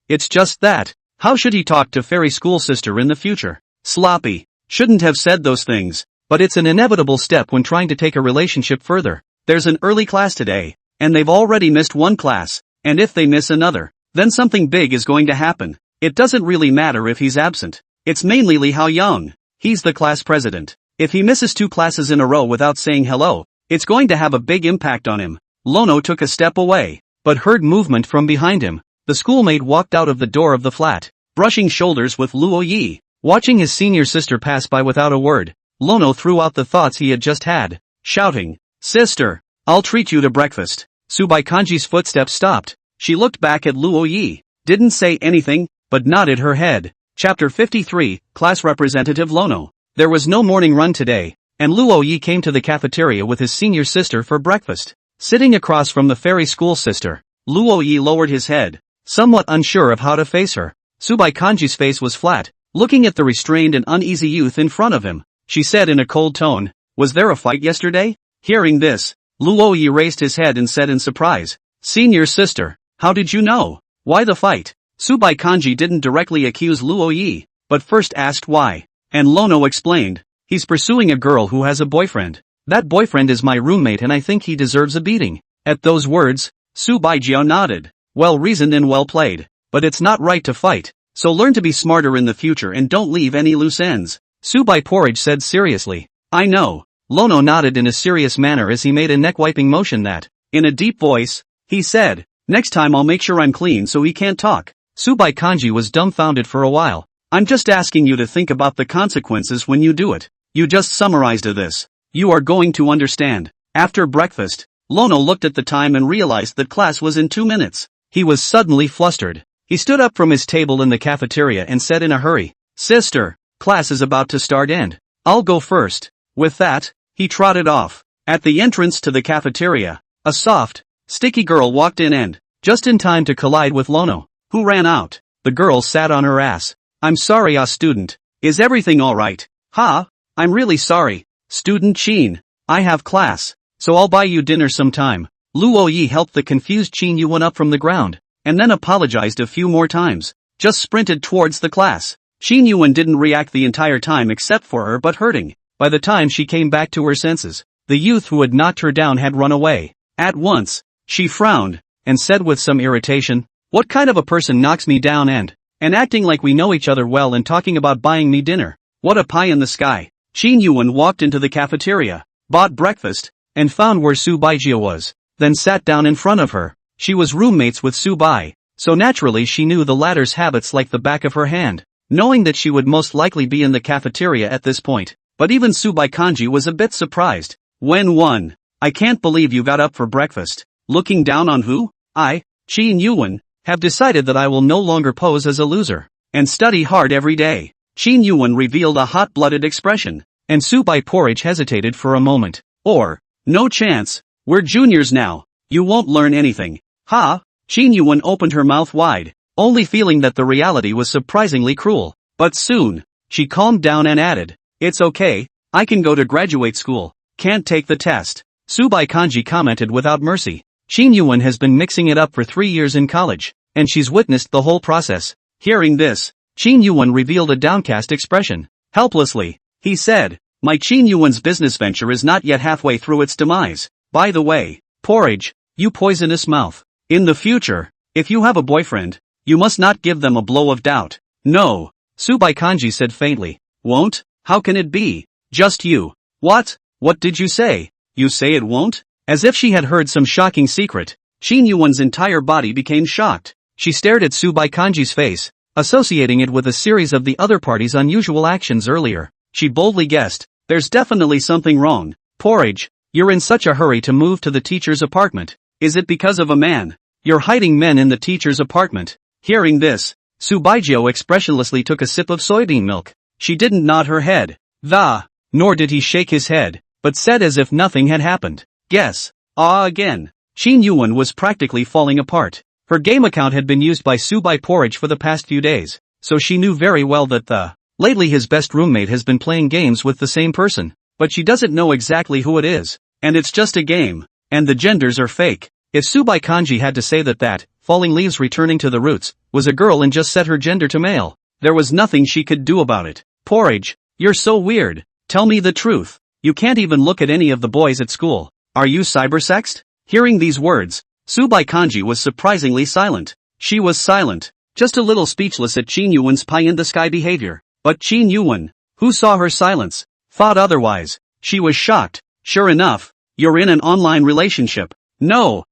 It's just that. How should he talk to fairy school sister in the future? Sloppy. Shouldn't have said those things. But it's an inevitable step when trying to take a relationship further. There's an early class today, and they've already missed one class, and if they miss another, then something big is going to happen. It doesn't really matter if he's absent. It's mainly Li Haoyang. He's the class president. If he misses 2 classes in a row without saying hello, it's going to have a big impact on him. Lono took a step away, but heard movement from behind him. The schoolmate walked out of the door of the flat, brushing shoulders with Luoyi. Watching his senior sister pass by without a word, Lono threw out the thoughts he had just had, shouting, "Sister, I'll treat you to breakfast." Subai Kanji's footsteps stopped. She looked back at Luoyi, didn't say anything, but nodded her head. Chapter 53, Class Representative Lono. There was no morning run today, and Luoyi came to the cafeteria with his senior sister for breakfast. Sitting across from the fairy school sister, Luoyi lowered his head, somewhat unsure of how to face her. Subai Kanji's face was flat, looking at the restrained and uneasy youth in front of him. She said in a cold tone, "Was there a fight yesterday?" Hearing this, Luoyi raised his head and said in surprise, "Senior sister, how did you know? Why the fight?" Subai Kanji didn't directly accuse Luoyi, but first asked why. And Lono explained, "He's pursuing a girl who has a boyfriend. That boyfriend is my roommate and I think he deserves a beating." At those words, Subai Jiao nodded. "Well reasoned and well played. But it's not right to fight, so learn to be smarter in the future and don't leave any loose ends," Subai Porridge said seriously. "I know." Lono nodded in a serious manner as he made a neck-wiping motion that, in a deep voice, he said, "Next time I'll make sure I'm clean so he can't talk." Subai Kanji was dumbfounded for a while. "I'm just asking you to think about the consequences when you do it. You just summarized this. You are going to understand." After breakfast, Lono looked at the time and realized that class was in 2 minutes. He was suddenly flustered. He stood up from his table in the cafeteria and said in a hurry, "Sister, class is about to start and I'll go first." With that, he trotted off. At the entrance to the cafeteria, a soft, sticky girl walked in and, just in time to collide with Lono, who ran out. The girl sat on her ass. "I'm sorry, student. Is everything alright?" I'm really sorry, student Chin. I have class, so I'll buy you dinner sometime." Luoyi helped the confused Chin Yuan up from the ground, and then apologized a few more times, just sprinted towards the class. Chin Yuan didn't react the entire time except for her butt hurting. By the time she came back to her senses, the youth who had knocked her down had run away. At once, she frowned, and said with some irritation, "What kind of a person knocks me down and acting like we know each other well and talking about buying me dinner? What a pie in the sky." Chin Yuan walked into the cafeteria, bought breakfast, and found where Subai Jia was, then sat down in front of her. She was roommates with Subai, so naturally she knew the latter's habits like the back of her hand, knowing that she would most likely be in the cafeteria at this point. But even Subai Kanji was a bit surprised. I can't believe you got up for breakfast. Looking down on who? I, Chin Yuan, have decided that I will no longer pose as a loser, and study hard every day." Chin Yuan revealed a hot-blooded expression, and Subai Porridge hesitated for a moment. "No chance. We're juniors now. You won't learn anything." Chin Yuan opened her mouth wide, only feeling that the reality was surprisingly cruel. But soon, she calmed down and added, "It's okay, I can go to graduate school. Can't take the test." Subai Kanji commented without mercy. Chin Yuan has been mixing it up for 3 years in college, and she's witnessed the whole process. Hearing this, Chin Yuan revealed a downcast expression. Helplessly, he said, "My Chin Yuan's business venture is not yet halfway through its demise. By the way, Porridge, you poisonous mouth. In the future, if you have a boyfriend, you must not give them a blow of doubt. No. Subai Kanji said faintly. Won't? How can it be? Just you. What? What did you say? You say it won't? As if she had heard some shocking secret, Shin Yuan's entire body became shocked. She stared at Subai Kanji's face, associating it with a series of the other party's unusual actions earlier. She boldly guessed, there's definitely something wrong. Porridge, you're in such a hurry to move to the teacher's apartment. Is it because of a man? You're hiding men in the teacher's apartment. Hearing this, Subaijio expressionlessly took a sip of soybean milk. She didn't nod her head. Nor did he shake his head, but said as if nothing had happened. Guess. Again. Shin Yuan was practically falling apart. Her game account had been used by Subai Porridge for the past few days, so she knew very well that lately his best roommate has been playing games with the same person, but she doesn't know exactly who it is, and it's just a game, and the genders are fake. If Subai Kanji had to say that falling leaves returning to the roots, was a girl and just set her gender to male, there was nothing she could do about it. Porridge, you're so weird. Tell me the truth. You can't even look at any of the boys at school. Are you cybersexed? Hearing these words, Subai Kanji was surprisingly silent. She was silent, just a little speechless at Shin Yuan's pie-in-the-sky behavior. But Shin Yuan, who saw her silence, thought otherwise. She was shocked. Sure enough, you're in an online relationship. No,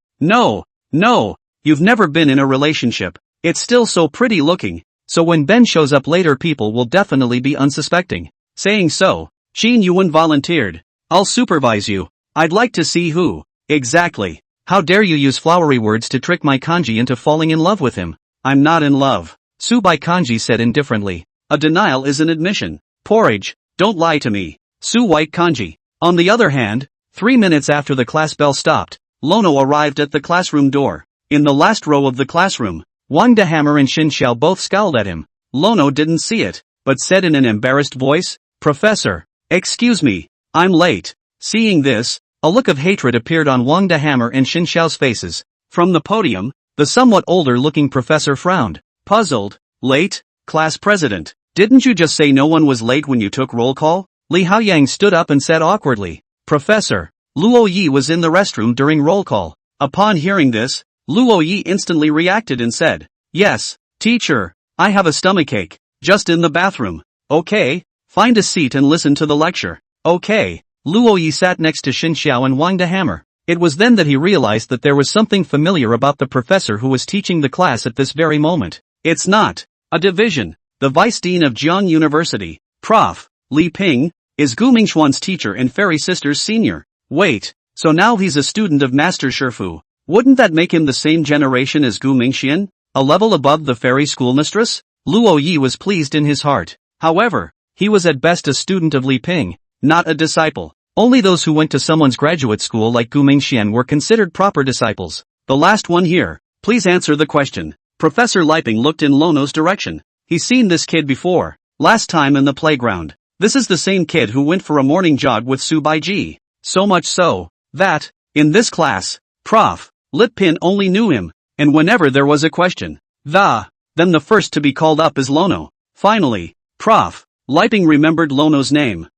you've never been in a relationship. It's still so pretty looking, so when Ben shows up later people will definitely be unsuspecting. Saying so, Shin Yuan volunteered. I'll supervise you. I'd like to see who. Exactly. How dare you use flowery words to trick my Kanji into falling in love with him? I'm not in love. Subai Kanji said indifferently. A denial is an admission. Porridge, don't lie to me. White Kanji. On the other hand, 3 minutes after the class bell stopped, Lono arrived at the classroom door. In the last row of the classroom, Wang Dehammer and Xin Xiao both scowled at him. Lono didn't see it, but said in an embarrassed voice, Professor, excuse me, I'm late. Seeing this, a look of hatred appeared on Wang Dehammer and Xin Xiao's faces. From the podium, the somewhat older-looking professor frowned. Puzzled. Late? Class president, didn't you just say no one was late when you took roll call? Li Haoyang stood up and said awkwardly. Professor, Luo Yi was in the restroom during roll call. Upon hearing this, Luo Yi instantly reacted and said, Yes, teacher, I have a stomachache, just in the bathroom. Okay, find a seat and listen to the lecture. Okay. Luo Yi sat next to Xin Xiao and Wang Dehammer. It was then that he realized that there was something familiar about the professor who was teaching the class at this very moment. It's not a division. The vice dean of Jiang University, Prof. Li Ping, is Gu Mingxuan's teacher and Fairy Sisters senior. Wait, so now he's a student of Master Shifu. Wouldn't that make him the same generation as Gu Mingxian, a level above the fairy schoolmistress? Luo Yi was pleased in his heart. However, he was at best a student of Li Ping, not a disciple. Only those who went to someone's graduate school like Gu Mingxian were considered proper disciples. The last one here, please answer the question. Professor Liping looked in Lono's direction. He's seen this kid before. Last time in the playground. This is the same kid who went for a morning jog with Subaiji. So much so, that, in this class, Prof. Lipin only knew him, and whenever there was a question, then the first to be called up is Lono. Finally, Prof. Liping remembered Lono's name.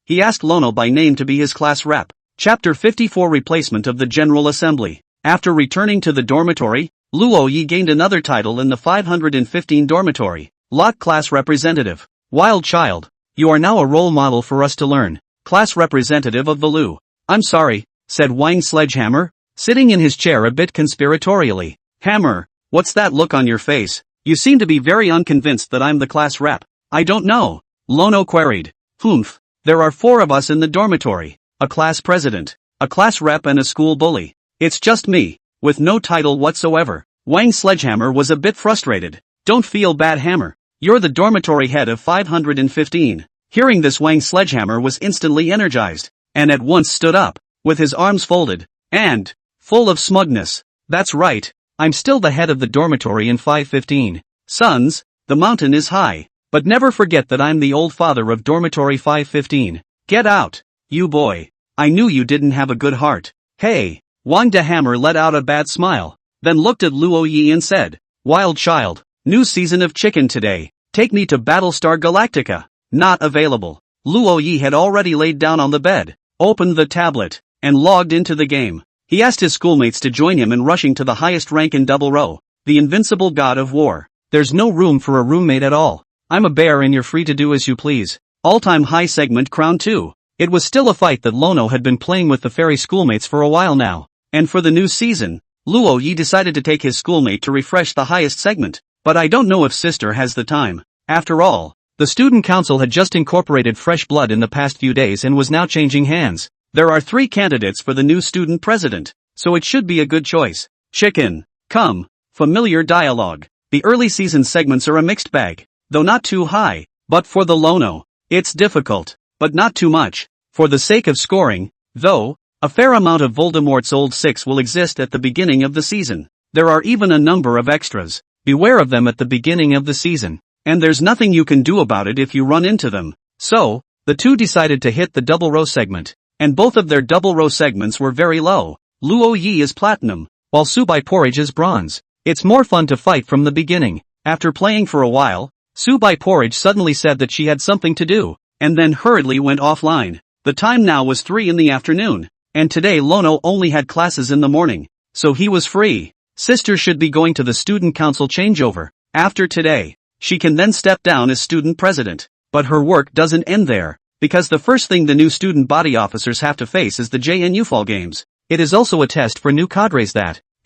He asked Lono by name to be his class rep. Chapter 54 Replacement of the General Assembly. After returning to the dormitory, Luo Yi gained another title in the 515 dormitory, Lot Class Representative. Wild Child, you are now a role model for us to learn. Class Representative of the Lu. I'm sorry, said Wang Sledgehammer, sitting in his chair a bit conspiratorially. Hammer, what's that look on your face? You seem to be very unconvinced that I'm the class rep. I don't know. Lono queried. Humph. There are 4 of us in the dormitory, a class president, a class rep and a school bully. It's just me, with no title whatsoever. Wang Sledgehammer was a bit frustrated. Don't feel bad, Hammer. You're the dormitory head of 515. Hearing this, Wang Sledgehammer was instantly energized, and at once stood up, with his arms folded, and full of smugness. That's right, I'm still the head of the dormitory in 515. Sons, the mountain is high. But never forget that I'm the old father of dormitory 515. Get out, you boy. I knew you didn't have a good heart. Hey, Wang Dehammer let out a bad smile, then looked at Luo Yi and said, Wild Child, new season of Chicken today. Take me to Battlestar Galactica. Not available. Luo Yi had already laid down on the bed, opened the tablet, and logged into the game. He asked his schoolmates to join him in rushing to the highest rank in Double Row, the invincible god of war. There's no room for a roommate at all. I'm a bear and you're free to do as you please. All-time high segment crown 2. It was still a fight that Lono had been playing with the fairy schoolmates for a while now. And for the new season, Luo Yi decided to take his schoolmate to refresh the highest segment. But I don't know if sister has the time. After all, the student council had just incorporated fresh blood in the past few days and was now changing hands. There are 3 candidates for the new student president, so it should be a good choice. Chicken. Come. Familiar dialogue. The early season segments are a mixed bag, though not too high, but for the Lono, it's difficult, but not too much. For the sake of scoring, though, a fair amount of Voldemort's old 6 will exist at the beginning of the season. There are even a number of extras. Beware of them at the beginning of the season, and there's nothing you can do about it if you run into them. So, the 2 decided to hit the double row segment, and both of their double row segments were very low. Luo Yi is platinum, while Subai Porridge is bronze. It's more fun to fight from the beginning. After playing for a while, Subai Porridge suddenly said that she had something to do, and then hurriedly went offline. The time now was 3 in the afternoon, and today Lono only had classes in the morning, so he was free. Sister should be going to the student council changeover. After today, she can then step down as student president. But her work doesn't end there, because the first thing the new student body officers have to face is the JNU Fall Games. It is also a test for new cadres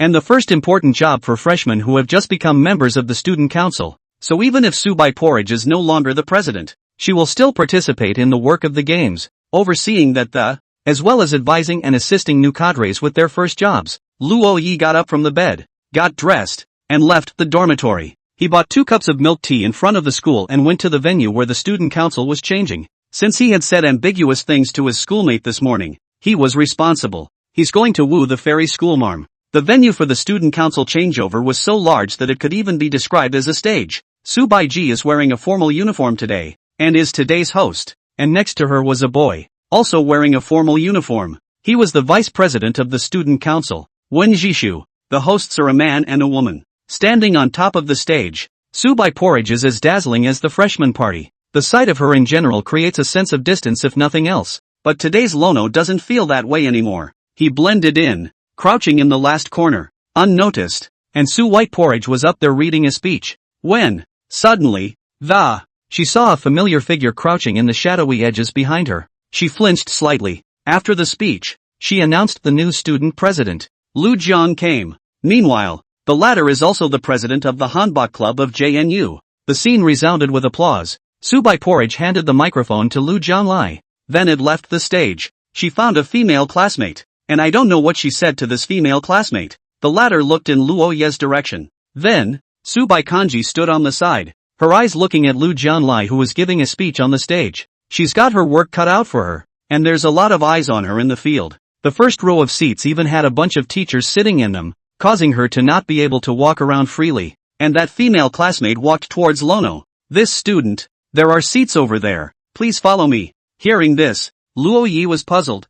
and the first important job for freshmen who have just become members of the student council. So even if Subai Porridge is no longer the president, she will still participate in the work of the games, overseeing that as well as advising and assisting new cadres with their first jobs. Luo Yi got up from the bed, got dressed, and left the dormitory. He bought 2 cups of milk tea in front of the school and went to the venue where the student council was changing. Since he had said ambiguous things to his schoolmate this morning, he was responsible. He's going to woo the fairy schoolmarm. The venue for the student council changeover was so large that it could even be described as a stage. Subai Ji is wearing a formal uniform today, and is today's host, and next to her was a boy, also wearing a formal uniform. He was the vice president of the student council, Wen Jishu. The hosts are a man and a woman. Standing on top of the stage, Subai Porridge is as dazzling as the freshman party. The sight of her in general creates a sense of distance if nothing else. But today's Lono doesn't feel that way anymore. He blended in, crouching in the last corner, unnoticed, and Su White Porridge was up there reading a speech. When, suddenly, she saw a familiar figure crouching in the shadowy edges behind her. She flinched slightly. After the speech, she announced the new student president. Lu Jiang came. Meanwhile, the latter is also the president of the Hanbok Club of JNU. The scene resounded with applause. Subai Porridge handed the microphone to Lu Jianglai. Then it left the stage. She found a female classmate, and I don't know what she said to this female classmate. The latter looked in Luo Ye's direction. Then, Subai Kanji stood on the side, her eyes looking at Lu Jianlai who was giving a speech on the stage. She's got her work cut out for her, and there's a lot of eyes on her in the field. The first row of seats even had a bunch of teachers sitting in them, causing her to not be able to walk around freely. And that female classmate walked towards Lono. This student, there are seats over there, please follow me. Hearing this, Luo Yi was puzzled.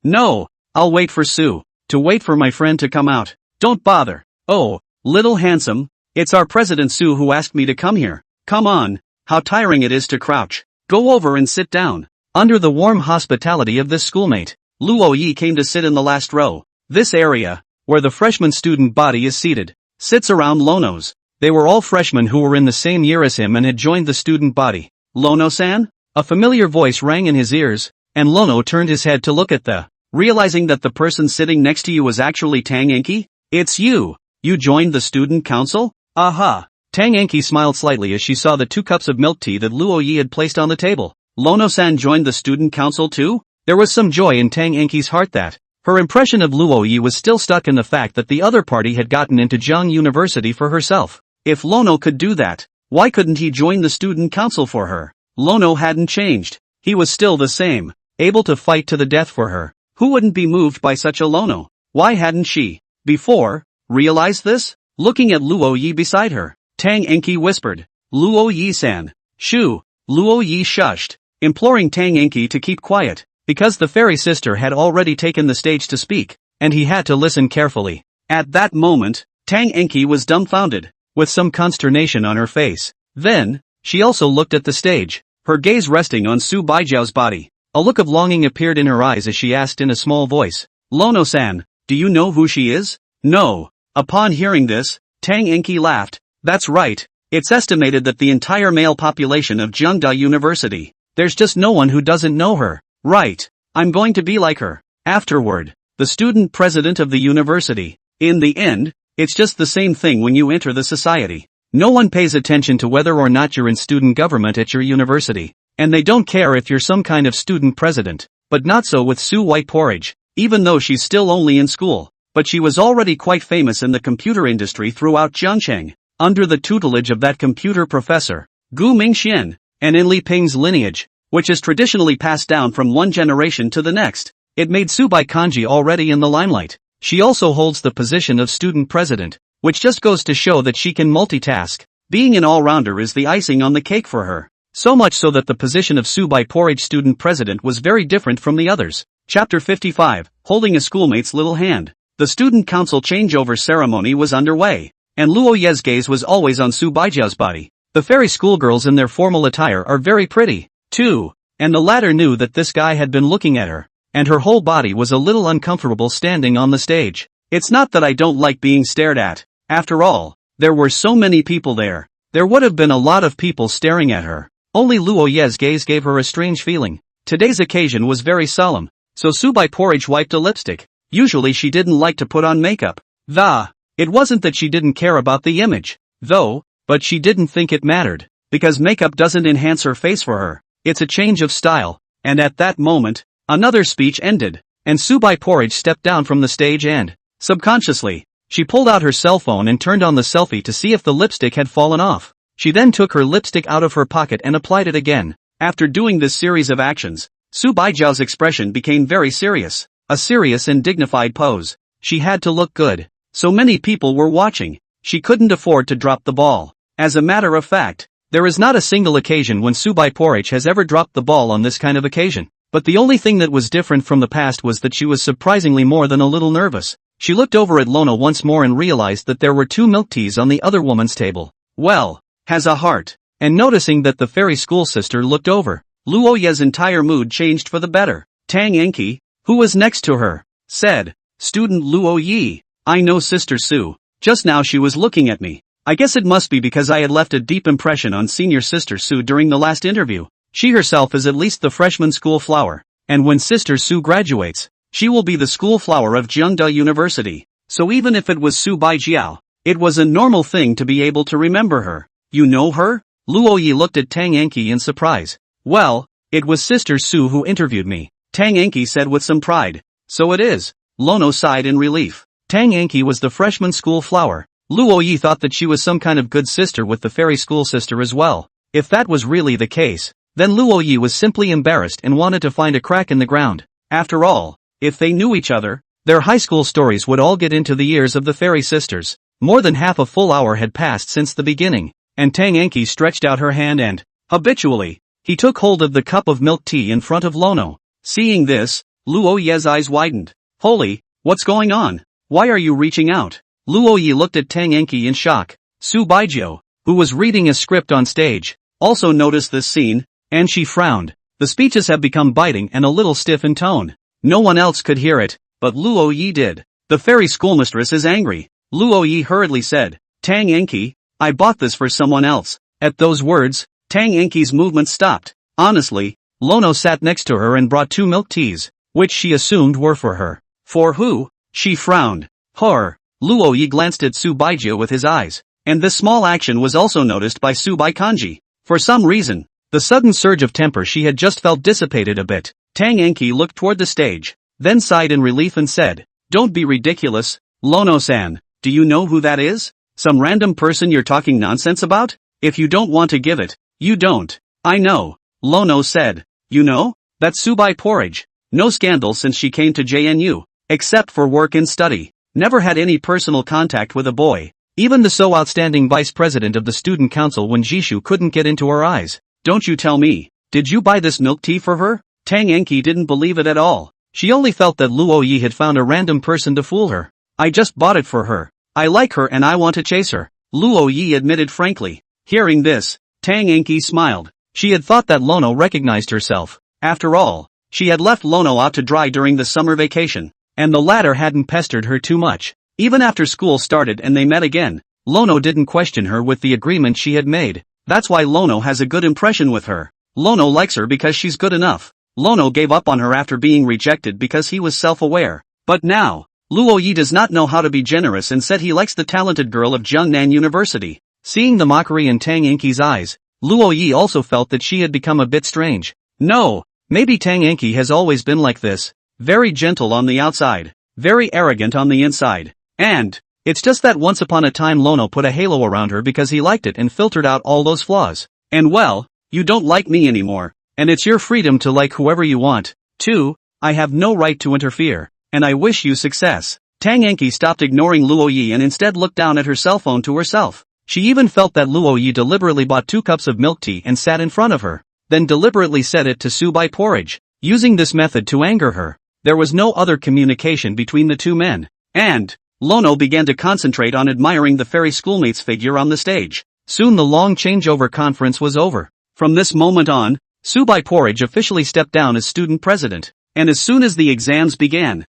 No, I'll wait for Su. To wait for my friend to come out. Don't bother. Oh, little handsome, it's our President Su who asked me to come here. Come on, how tiring it is to crouch. Go over and sit down. Under the warm hospitality of this schoolmate, Luo Yi came to sit in the last row. This area, where the freshman student body is seated, sits around Lono's. They were all freshmen who were in the same year as him and had joined the student body. Lono-san? A familiar voice rang in his ears, and Lono turned his head to look at realizing that the person sitting next to you was actually Tang Enki. It's you. You joined the student council? Aha. Tang Enki smiled slightly as she saw the 2 cups of milk tea that Luo Yi had placed on the table. Lono-san joined the student council too? There was some joy in Tang Enki's heart that her impression of Luo Yi was still stuck in the fact that the other party had gotten into Zhang University for herself. If Lono could do that, why couldn't he join the student council for her? Lono hadn't changed. He was still the same, able to fight to the death for her. Who wouldn't be moved by such a Lono? Why hadn't she, before, realized this? Looking at Luo Yi beside her, Tang Enki whispered, Luo Yi-san. Shoo. Luo Yi shushed, imploring Tang Enki to keep quiet, because the fairy sister had already taken the stage to speak, and he had to listen carefully. At that moment, Tang Enki was dumbfounded, with some consternation on her face. Then, she also looked at the stage, her gaze resting on Su Baijiao's body. A look of longing appeared in her eyes as she asked in a small voice, Lono-san, do you know who she is? No. Upon hearing this, Tang Enki laughed. That's right, It's estimated that the entire male population of Jeongda University, there's just no one who doesn't know her. Right. I'm going to be like her. Afterward, the student president of the university. In the end, it's just the same thing when you enter the society. No one pays attention to whether or not you're in student government at your university, and they don't care if you're some kind of student president. But not so with Su White Porridge, even though she's still only in school. But she was already quite famous in the computer industry throughout Zhangcheng, under the tutelage of that computer professor, Gu Mingxian, and in Li Ping's lineage, which is traditionally passed down from one generation to the next. It made Su Bai Kanji already in the limelight. She also holds the position of student president, which just goes to show that she can multitask. Being an all-rounder is the icing on the cake for her. So much so that the position of Su Bai Porridge student president was very different from the others. Chapter 55, Holding a Schoolmate's Little Hand. The student council changeover ceremony was underway, and Luo Ye's gaze was always on Su Baijiao's body. The fairy schoolgirls in their formal attire are very pretty, too, and the latter knew that this guy had been looking at her, and her whole body was a little uncomfortable standing on the stage. It's not that I don't like being stared at. After all, there were so many people there. There would have been a lot of people staring at her. Only Luo Ye's gaze gave her a strange feeling. Today's occasion was very solemn, so Su Bai Porridge wiped a lipstick. Usually she didn't like to put on makeup. It wasn't that she didn't care about the image, though, but she didn't think it mattered, because makeup doesn't enhance her face for her. It's a change of style. And at that moment, another speech ended, and Su Bai Porridge stepped down from the stage and, subconsciously, she pulled out her cell phone and turned on the selfie to see if the lipstick had fallen off. She then took her lipstick out of her pocket and applied it again. After doing this series of actions, Su Baijiao's expression became very serious, a serious and dignified pose. She had to look good. So many people were watching. She couldn't afford to drop the ball. As a matter of fact, there is not a single occasion when Su Bai Porridge has ever dropped the ball on this kind of occasion. But the only thing that was different from the past was that she was surprisingly more than a little nervous. She looked over at Lona once more and realized that there were 2 milk teas on the other woman's table. Well, has a heart. And noticing that the fairy school sister looked over, Luo Ye's entire mood changed for the better. Tang Enki, who was next to her, said, "Student Luo Yi, I know Sister Su. Just now she was looking at me. I guess it must be because I had left a deep impression on senior Sister Su during the last interview. She herself is at least the freshman school flower, and when Sister Su graduates, she will be the school flower of Jeongda University. So even if it was Su Baijiao, it was a normal thing to be able to remember her." "You know her?" Luo Yi looked at Tang Enki in surprise. "Well, it was Sister Su who interviewed me," Tang Enki said with some pride. "So it is." Lono sighed in relief. Tang Enki was the freshman school flower. Luo Yi thought that she was some kind of good sister with the fairy school sister as well. If that was really the case, then Luo Yi was simply embarrassed and wanted to find a crack in the ground. After all, if they knew each other, their high school stories would all get into the ears of the fairy sisters. More than half a full hour had passed since the beginning, and Tang Enki stretched out her hand and, habitually, he took hold of the cup of milk tea in front of Lono. Seeing this, Luo Ye's eyes widened. "Holy, what's going on? Why are you reaching out?" Luo Yi looked at Tang Enki in shock. Su Baijiao, who was reading a script on stage, also noticed this scene, and she frowned. The speeches have become biting and a little stiff in tone. No one else could hear it, but Luo Yi did. "The fairy schoolmistress is angry," Luo Yi hurriedly said. "Tang Enki, I bought this for someone else." At those words, Tang Enki's movement stopped. Honestly, Lono sat next to her and brought 2 milk teas, which she assumed were for her. "For who?" She frowned. "Her." Luo Yi glanced at Su Baijiao with his eyes, and this small action was also noticed by Su Bai Kanji. For some reason, the sudden surge of temper she had just felt dissipated a bit. Tang Enki looked toward the stage, then sighed in relief and said, "Don't be ridiculous, Lono-san. Do you know who that is? Some random person you're talking nonsense about? If you don't want to give it, you don't." "I know," Lono said. "You know? That's Su Bai Porridge. No scandal since she came to JNU, except for work and study. Never had any personal contact with a boy. Even the so outstanding vice president of the student council when Jishu couldn't get into her eyes." "Don't you tell me. Did you buy this milk tea for her?" Tang Enki didn't believe it at all. She only felt that Luo Yi had found a random person to fool her. "I just bought it for her. I like her and I want to chase her," Luo Yi admitted frankly. Hearing this, Tang Enki smiled. She had thought that Lono recognized herself. After all, she had left Lono out to dry during the summer vacation, and the latter hadn't pestered her too much. Even after school started and they met again, Lono didn't question her with the agreement she had made. That's why Lono has a good impression with her. Lono likes her because she's good enough. Lono gave up on her after being rejected because he was self-aware. But now, Luo Yi does not know how to be generous and said he likes the talented girl of Jiangnan University. Seeing the mockery in Tang Enki's eyes, Luo Yi also felt that she had become a bit strange. No, maybe Tang Enki has always been like this. Very gentle on the outside, very arrogant on the inside. And it's just that once upon a time Lono put a halo around her because he liked it and filtered out all those flaws. And well, you don't like me anymore, and it's your freedom to like whoever you want. 2. I have no right to interfere, and I wish you success. Tang Enki stopped ignoring Luo Yi and instead looked down at her cell phone to herself. She even felt that Luo Yi deliberately bought 2 cups of milk tea and sat in front of her, then deliberately said it to Su Bai porridge, using this method to anger her. There was no other communication between the two men. And Lono began to concentrate on admiring the fairy schoolmate's figure on the stage. Soon the long changeover conference was over. From this moment on, Su Bai porridge officially stepped down as student president. And as soon as the exams began,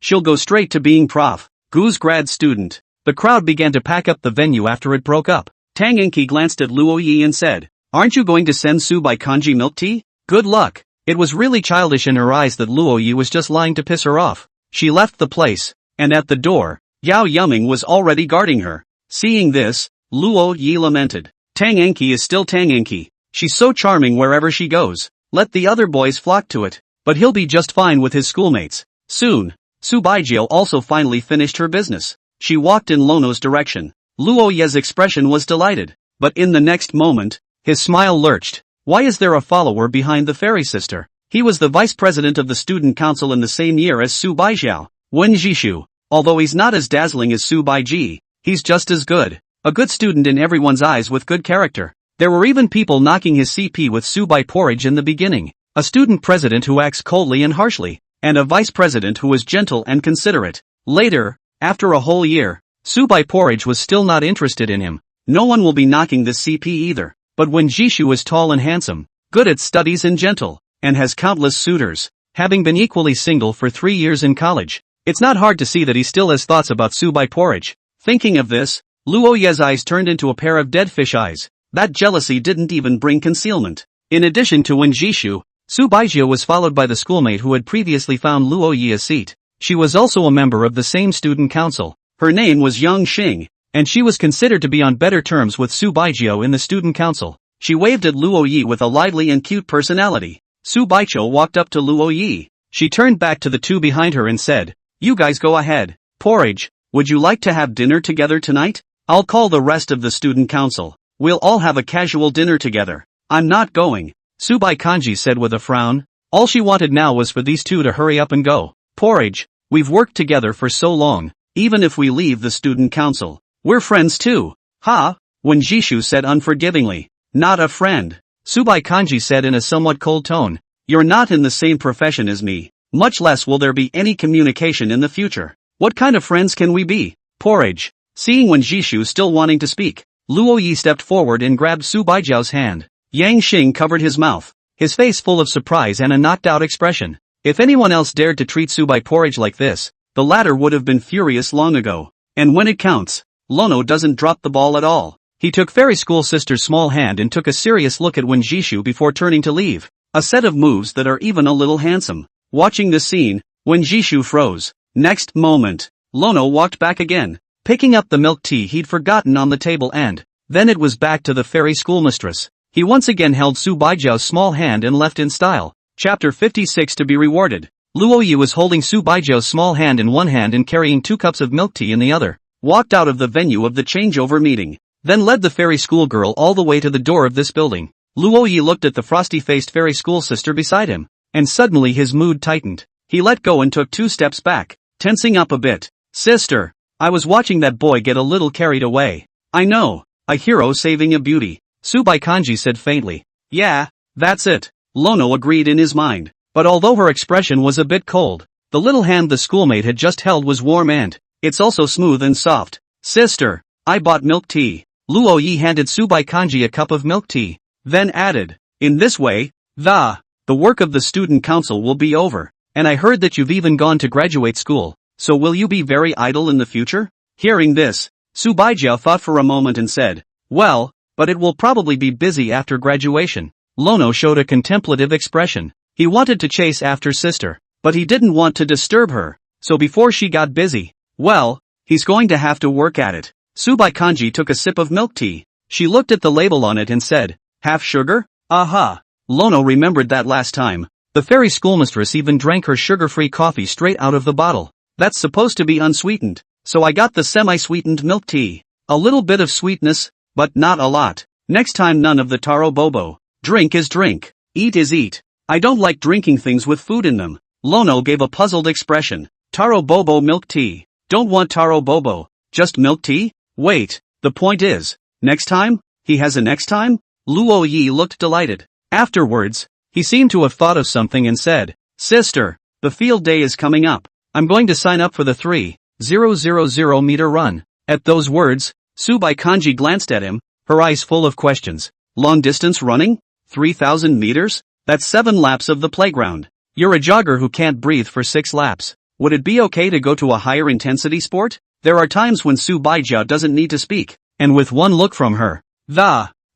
she'll go straight to being Prof. Gu's grad student. The crowd began to pack up the venue after it broke up. Tang Enki glanced at Luo Yi and said, "Aren't you going to send Su Bai kanji milk tea? Good luck." It was really childish in her eyes that Luo Yi was just lying to piss her off. She left the place, and at the door, Yao Yuming was already guarding her. Seeing this, Luo Yi lamented. Tang Enki is still Tang Enki. She's so charming wherever she goes. Let the other boys flock to it. But he'll be just fine with his schoolmates. Soon, Su Baijiu also finally finished her business. She walked in Lono's direction. Luo Yi's expression was delighted. But in the next moment, his smile lurched. Why is there a follower behind the fairy sister? He was the vice president of the student council in the same year as Su Baijiu, Wen Jishu. Although he's not as dazzling as Su Baiji, he's just as good. A good student in everyone's eyes with good character. There were even people knocking his CP with Su Bai porridge in the beginning. A student president who acts coldly and harshly, and a vice president who is gentle and considerate. Later, after a whole year, Su Bai porridge was still not interested in him. No one will be knocking this CP either. But when Jishu is tall and handsome, good at studies and gentle, and has countless suitors, having been equally single for 3 years in college, it's not hard to see that he still has thoughts about Su Bai porridge. Thinking of this, Luo Yi's eyes turned into a pair of dead fish eyes. That jealousy didn't even bring concealment. In addition to Wen Jishu, Su Baijiu was followed by the schoolmate who had previously found Luo Yi a seat. She was also a member of the same student council. Her name was Yang Xing, and she was considered to be on better terms with Su Baijiu in the student council. She waved at Luo Yi with a lively and cute personality. Su Baijiu walked up to Luo Yi. She turned back to the two behind her and said, "You guys go ahead. Porridge, would you like to have dinner together tonight? I'll call the rest of the student council. We'll all have a casual dinner together." "I'm not going," Su Bai Kanji said with a frown. All she wanted now was for these two to hurry up and go. "Porridge, we've worked together for so long. Even if we leave the student council, we're friends too." "Ha?" Wen Jishu said unforgivingly. "Not a friend," Su Bai Kanji said in a somewhat cold tone. "You're not in the same profession as me. Much less will there be any communication in the future. What kind of friends can we be?" "Porridge." Seeing Wen Jishu still wanting to speak, Luo Yi stepped forward and grabbed Su Baijiu's hand. Yang Xing covered his mouth, his face full of surprise and a knocked-out expression. If anyone else dared to treat Su Bai porridge like this, the latter would have been furious long ago. And when it counts, Lono doesn't drop the ball at all. He took Fairy School Sister's small hand and took a serious look at Wen Jishu before turning to leave. A set of moves that are even a little handsome. Watching this scene, Wen Jishu froze. Next moment, Lono walked back again, picking up the milk tea he'd forgotten on the table, and then it was back to the fairy schoolmistress. He once again held Su Baijiu's small hand and left in style. Chapter 56 To be rewarded. Luo Yi was holding Su Baijiu's small hand in one hand and carrying 2 cups of milk tea in the other. Walked out of the venue of the changeover meeting, then led the fairy schoolgirl all the way to the door of this building. Luo Yi looked at the frosty-faced fairy school sister beside him, and suddenly his mood tightened. He let go and took 2 steps back, tensing up a bit. "Sister, I was watching that boy get a little carried away." "I know, a hero saving a beauty," Su Bai Kanji said faintly. "Yeah, that's it," Lono agreed in his mind. But although her expression was a bit cold, the little hand the schoolmate had just held was warm and it's also smooth and soft. "Sister, I bought milk tea." Luo Yi handed Su Bai Kanji a cup of milk tea, then added, "In this way, the work of the student council will be over, and I heard that you've even gone to graduate school, so will you be very idle in the future?" Hearing this, Subaijia thought for a moment and said, well, but it will probably be busy after graduation. Lono showed a contemplative expression. He wanted to chase after sister, but he didn't want to disturb her, so before she got busy, well, he's going to have to work at it. Subai Kanji took a sip of milk tea. She looked at the label on it and said, half sugar? Aha! Lono remembered that last time. The fairy schoolmistress even drank her sugar-free coffee straight out of the bottle. That's supposed to be unsweetened, so I got the semi-sweetened milk tea. A little bit of sweetness, but not a lot. Next time none of the taro bobo. Drink is drink. Eat is eat. I don't like drinking things with food in them. Lono gave a puzzled expression. Taro bobo milk tea. Don't want taro bobo. Just milk tea? Wait, the point is, next time? He has a next time? Luo Yi looked delighted. Afterwards, he seemed to have thought of something and said, sister, the field day is coming up. I'm going to sign up for the 3,000 meter run. At those words, Subai Kanji glanced at him, her eyes full of questions. Long distance running? 3,000 meters? That's 7 laps of the playground. You're a jogger who can't breathe for 6 laps. Would it be okay to go to a higher intensity sport? There are times when Subaijia doesn't need to speak, and with one look from her,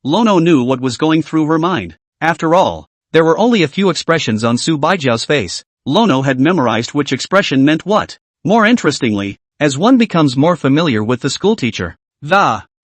Lono knew what was going through her mind. After all, there were only a few expressions on Subaijia's face. Lono had memorized which expression meant what. More interestingly, as one becomes more familiar with the schoolteacher,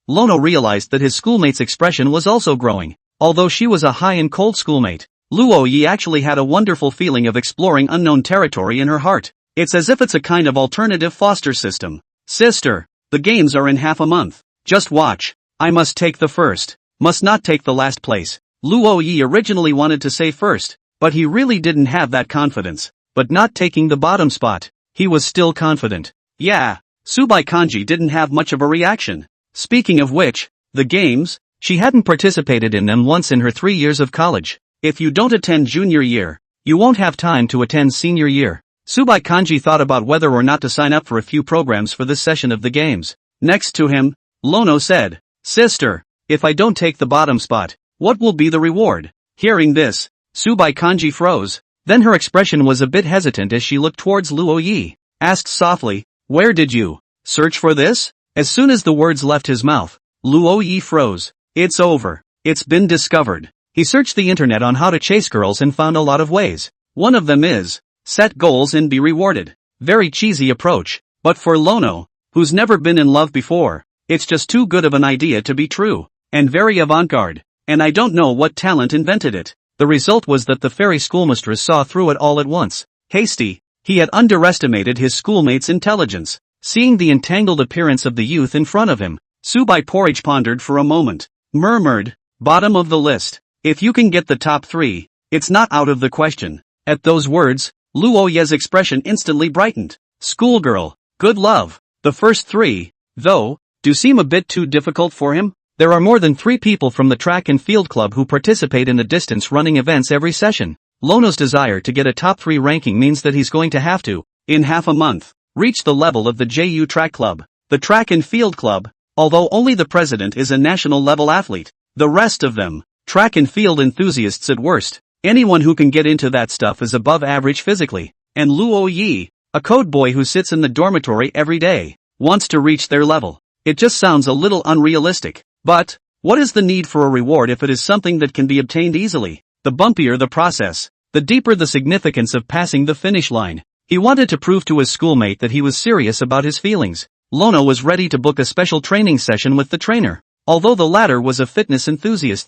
Lono realized that his schoolmate's expression was also growing. Although she was a high and cold schoolmate, Luo Yi actually had a wonderful feeling of exploring unknown territory in her heart. It's as if it's a kind of alternative foster system. Sister, the games are in half a month. Just watch. I must take the first. Must not take the last place. Luo Yi originally wanted to say first, but he really didn't have that confidence. But not taking the bottom spot, he was still confident. Yeah, Subai Kanji didn't have much of a reaction. Speaking of which, the games, she hadn't participated in them once in her 3 years of college. If you don't attend junior year, you won't have time to attend senior year. Subai Kanji thought about whether or not to sign up for a few programs for this session of the games. Next to him, Lono said, sister, if I don't take the bottom spot, what will be the reward? Hearing this, Subai Kanji froze. Then her expression was a bit hesitant as she looked towards Luo Yi. Asked softly, where did you search for this? As soon as the words left his mouth, Luo Yi froze. It's over. It's been discovered. He searched the internet on how to chase girls and found a lot of ways. One of them is, set goals and be rewarded. Very cheesy approach. But for Lono, who's never been in love before, it's just too good of an idea to be true. And very avant-garde. And I don't know what talent invented it. The result was that the fairy schoolmistress saw through it all at once. Hasty, he had underestimated his schoolmate's intelligence. Seeing the entangled appearance of the youth in front of him, Subai Porridge pondered for a moment. Murmured, bottom of the list. If you can get the top 3, it's not out of the question. At those words, Luo Ye's expression instantly brightened. Schoolgirl, good love. The first 3, though, do seem a bit too difficult for him. There are more than 3 people from the track and field club who participate in the distance running events every session. Lono's desire to get a top 3 ranking means that he's going to have to, in half a month, reach the level of the JU track club. The track and field club, although only the president is a national level athlete, the rest of them, track and field enthusiasts at worst. Anyone who can get into that stuff is above average physically. And Luo Yi, a code boy who sits in the dormitory every day, wants to reach their level. It just sounds a little unrealistic. But, what is the need for a reward if it is something that can be obtained easily? The bumpier the process, the deeper the significance of passing the finish line. He wanted to prove to his schoolmate that he was serious about his feelings. Lono was ready to book a special training session with the trainer. Although the latter was a fitness enthusiast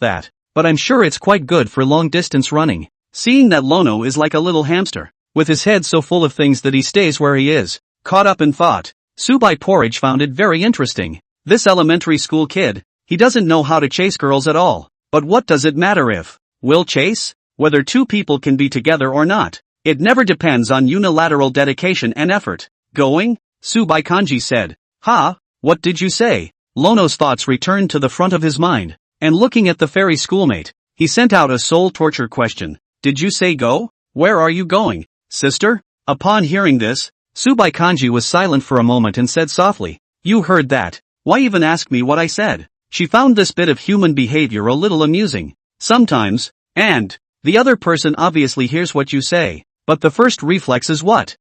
but I'm sure it's quite good for long distance running. Seeing that Lono is like a little hamster, with his head so full of things that he stays where he is, caught up in thought, Subai Porridge found it very interesting. This elementary school kid, he doesn't know how to chase girls at all. But what does it matter if will chase? Whether 2 people can be together or not. It never depends on unilateral dedication and effort. Going? Subai Kanji said. What did you say? Lono's thoughts returned to the front of his mind. And looking at the fairy schoolmate, he sent out a soul torture question. Did you say go? Where are you going, sister? Upon hearing this, Subai Kanji was silent for a moment and said softly, you heard that. Why even ask me what I said? She found this bit of human behavior a little amusing. Sometimes, and the other person obviously hears what you say, but the first reflex is what?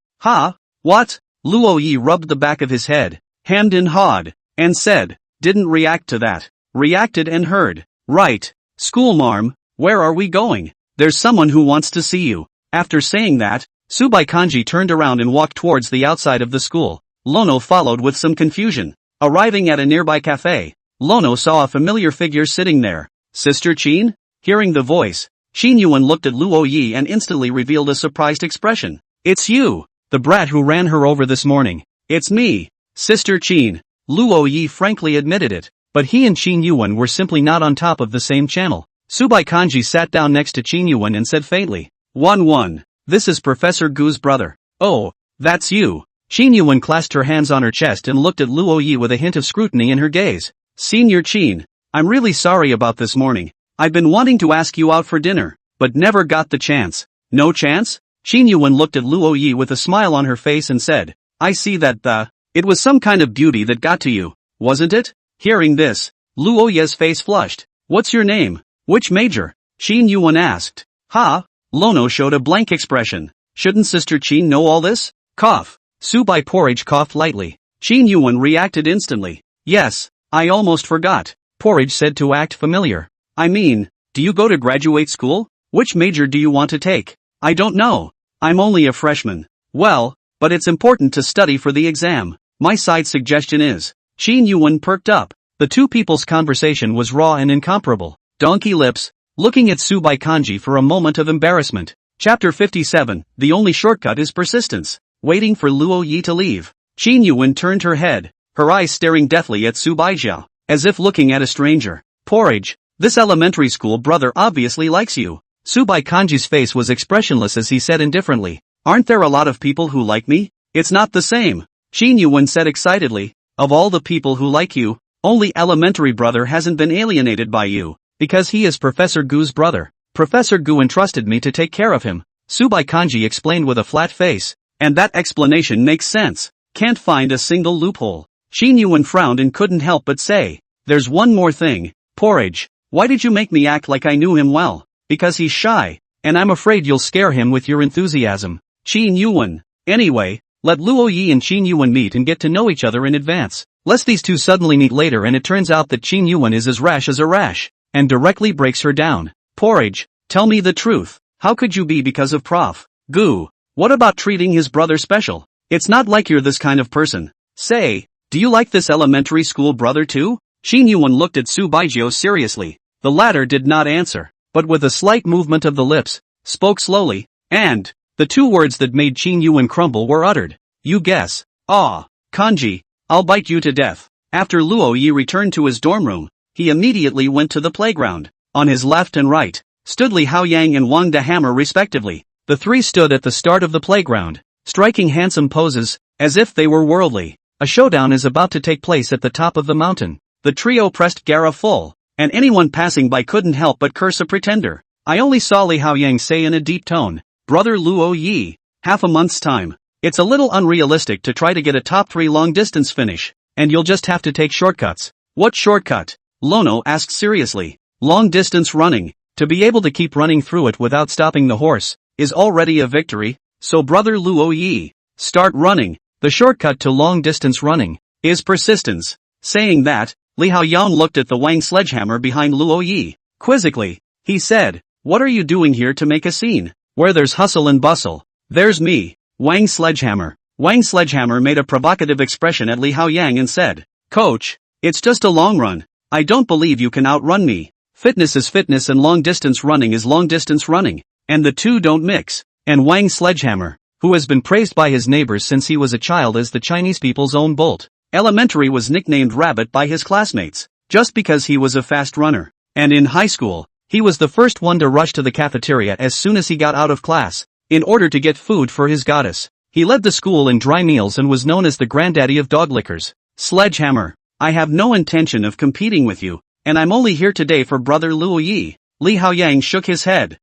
What? Luo Yi rubbed the back of his head, hemmed and hawed, and said, didn't react to that. Reacted and heard. Right. Schoolmarm, where are we going? There's someone who wants to see you. After saying that, Subai Kanji turned around and walked towards the outside of the school. Lono followed with some confusion. Arriving at a nearby cafe, Lono saw a familiar figure sitting there. Sister Chin? Hearing the voice, Qin Yuan looked at Luo Yi and instantly revealed a surprised expression. It's you, the brat who ran her over this morning. It's me, Sister Chin. Luo Yi frankly admitted it, but he and Qin Yuan were simply not on top of the same channel. Subai Kanji sat down next to Qin Yuan and said faintly, 1-1. This is Professor Gu's brother. Oh, that's you. Qin Yuan clasped her hands on her chest and looked at Luo Yi with a hint of scrutiny in her gaze. Senior Qin, I'm really sorry about this morning. I've been wanting to ask you out for dinner, but never got the chance. No chance? Qin Yuan looked at Luo Yi with a smile on her face and said, I see that it was some kind of beauty that got to you, wasn't it? Hearing this, Luo Yi's face flushed. What's your name? Which major? Qin Yuan asked. Ha? Lono showed a blank expression. Shouldn't Sister Qin know all this? Cough. Subai Porridge coughed lightly. Qin Yuan reacted instantly. Yes, I almost forgot. Porridge said to act familiar. I mean, do you go to graduate school? Which major do you want to take? I don't know. I'm only a freshman. Well, but it's important to study for the exam. My side suggestion is. Qin Yuan perked up. The two people's conversation was raw and incomparable. Donkey lips, looking at Subai Kanji for a moment of embarrassment. Chapter 57, the only shortcut is persistence. Waiting for Luo Yi to leave. Qin Yuan turned her head, her eyes staring deathly at Subai Zhao, as if looking at a stranger. Porridge, this elementary school brother obviously likes you. Subai Kanji's face was expressionless as he said indifferently, aren't there a lot of people who like me? It's not the same. Qin Yuan said excitedly, of all the people who like you, only elementary brother hasn't been alienated by you, because he is Professor Gu's brother. Professor Gu entrusted me to take care of him. Subai Kanji explained with a flat face. And that explanation makes sense. Can't find a single loophole. Qin Yuan frowned and couldn't help but say, there's one more thing. Porridge, why did you make me act like I knew him well? Because he's shy, and I'm afraid you'll scare him with your enthusiasm. Qin Yuan. Anyway, let Luo Yi and Qin Yuan meet and get to know each other in advance. Lest these two suddenly meet later and it turns out that Qin Yuan is as rash as a rash, and directly breaks her down. Porridge, tell me the truth. How could you be because of Prof. Gu? What about treating his brother special? It's not like you're this kind of person. Say, do you like this elementary school brother too? Qin Yuan looked at Su Baijiu seriously. The latter did not answer, but with a slight movement of the lips, spoke slowly, and the two words that made Qin Yuan crumble were uttered. You guess. Ah, Kanji, I'll bite you to death. After Luo Yi returned to his dorm room, he immediately went to the playground. On his left and right, stood Li Haoyang and Wang De Hammer respectively. The three stood at the start of the playground, striking handsome poses, as if they were worldly. A showdown is about to take place at the top of the mountain. The trio pressed Gara full, and anyone passing by couldn't help but curse a pretender. I only saw Li Haoyang say in a deep tone, Brother Luo Yi, half a month's time. It's a little unrealistic to try to get a top 3 long-distance finish, and you'll just have to take shortcuts. What shortcut? Lono asked seriously. Long-distance running. To be able to keep running through it without stopping the horse is already a victory, so Brother Luo Yi, start running. The shortcut to long-distance running is persistence. Saying that, Li Haoyang looked at the Wang sledgehammer behind Luo Yi. Quizzically, he said, what are you doing here to make a scene? Where there's hustle and bustle, there's me, Wang sledgehammer. Wang sledgehammer made a provocative expression at Li Haoyang and said, Coach, it's just a long run. I don't believe you can outrun me. Fitness is fitness and long-distance running is long-distance running, and the two don't mix. And Wang Sledgehammer, who has been praised by his neighbors since he was a child as the Chinese people's own Bolt Elementary, was nicknamed Rabbit by his classmates, just because he was a fast runner. And in high school, he was the first one to rush to the cafeteria as soon as he got out of class, in order to get food for his goddess. He led the school in dry meals and was known as the granddaddy of dog lickers. Sledgehammer, I have no intention of competing with you, and I'm only here today for Brother Luo Yi. Li Haoyang shook his head.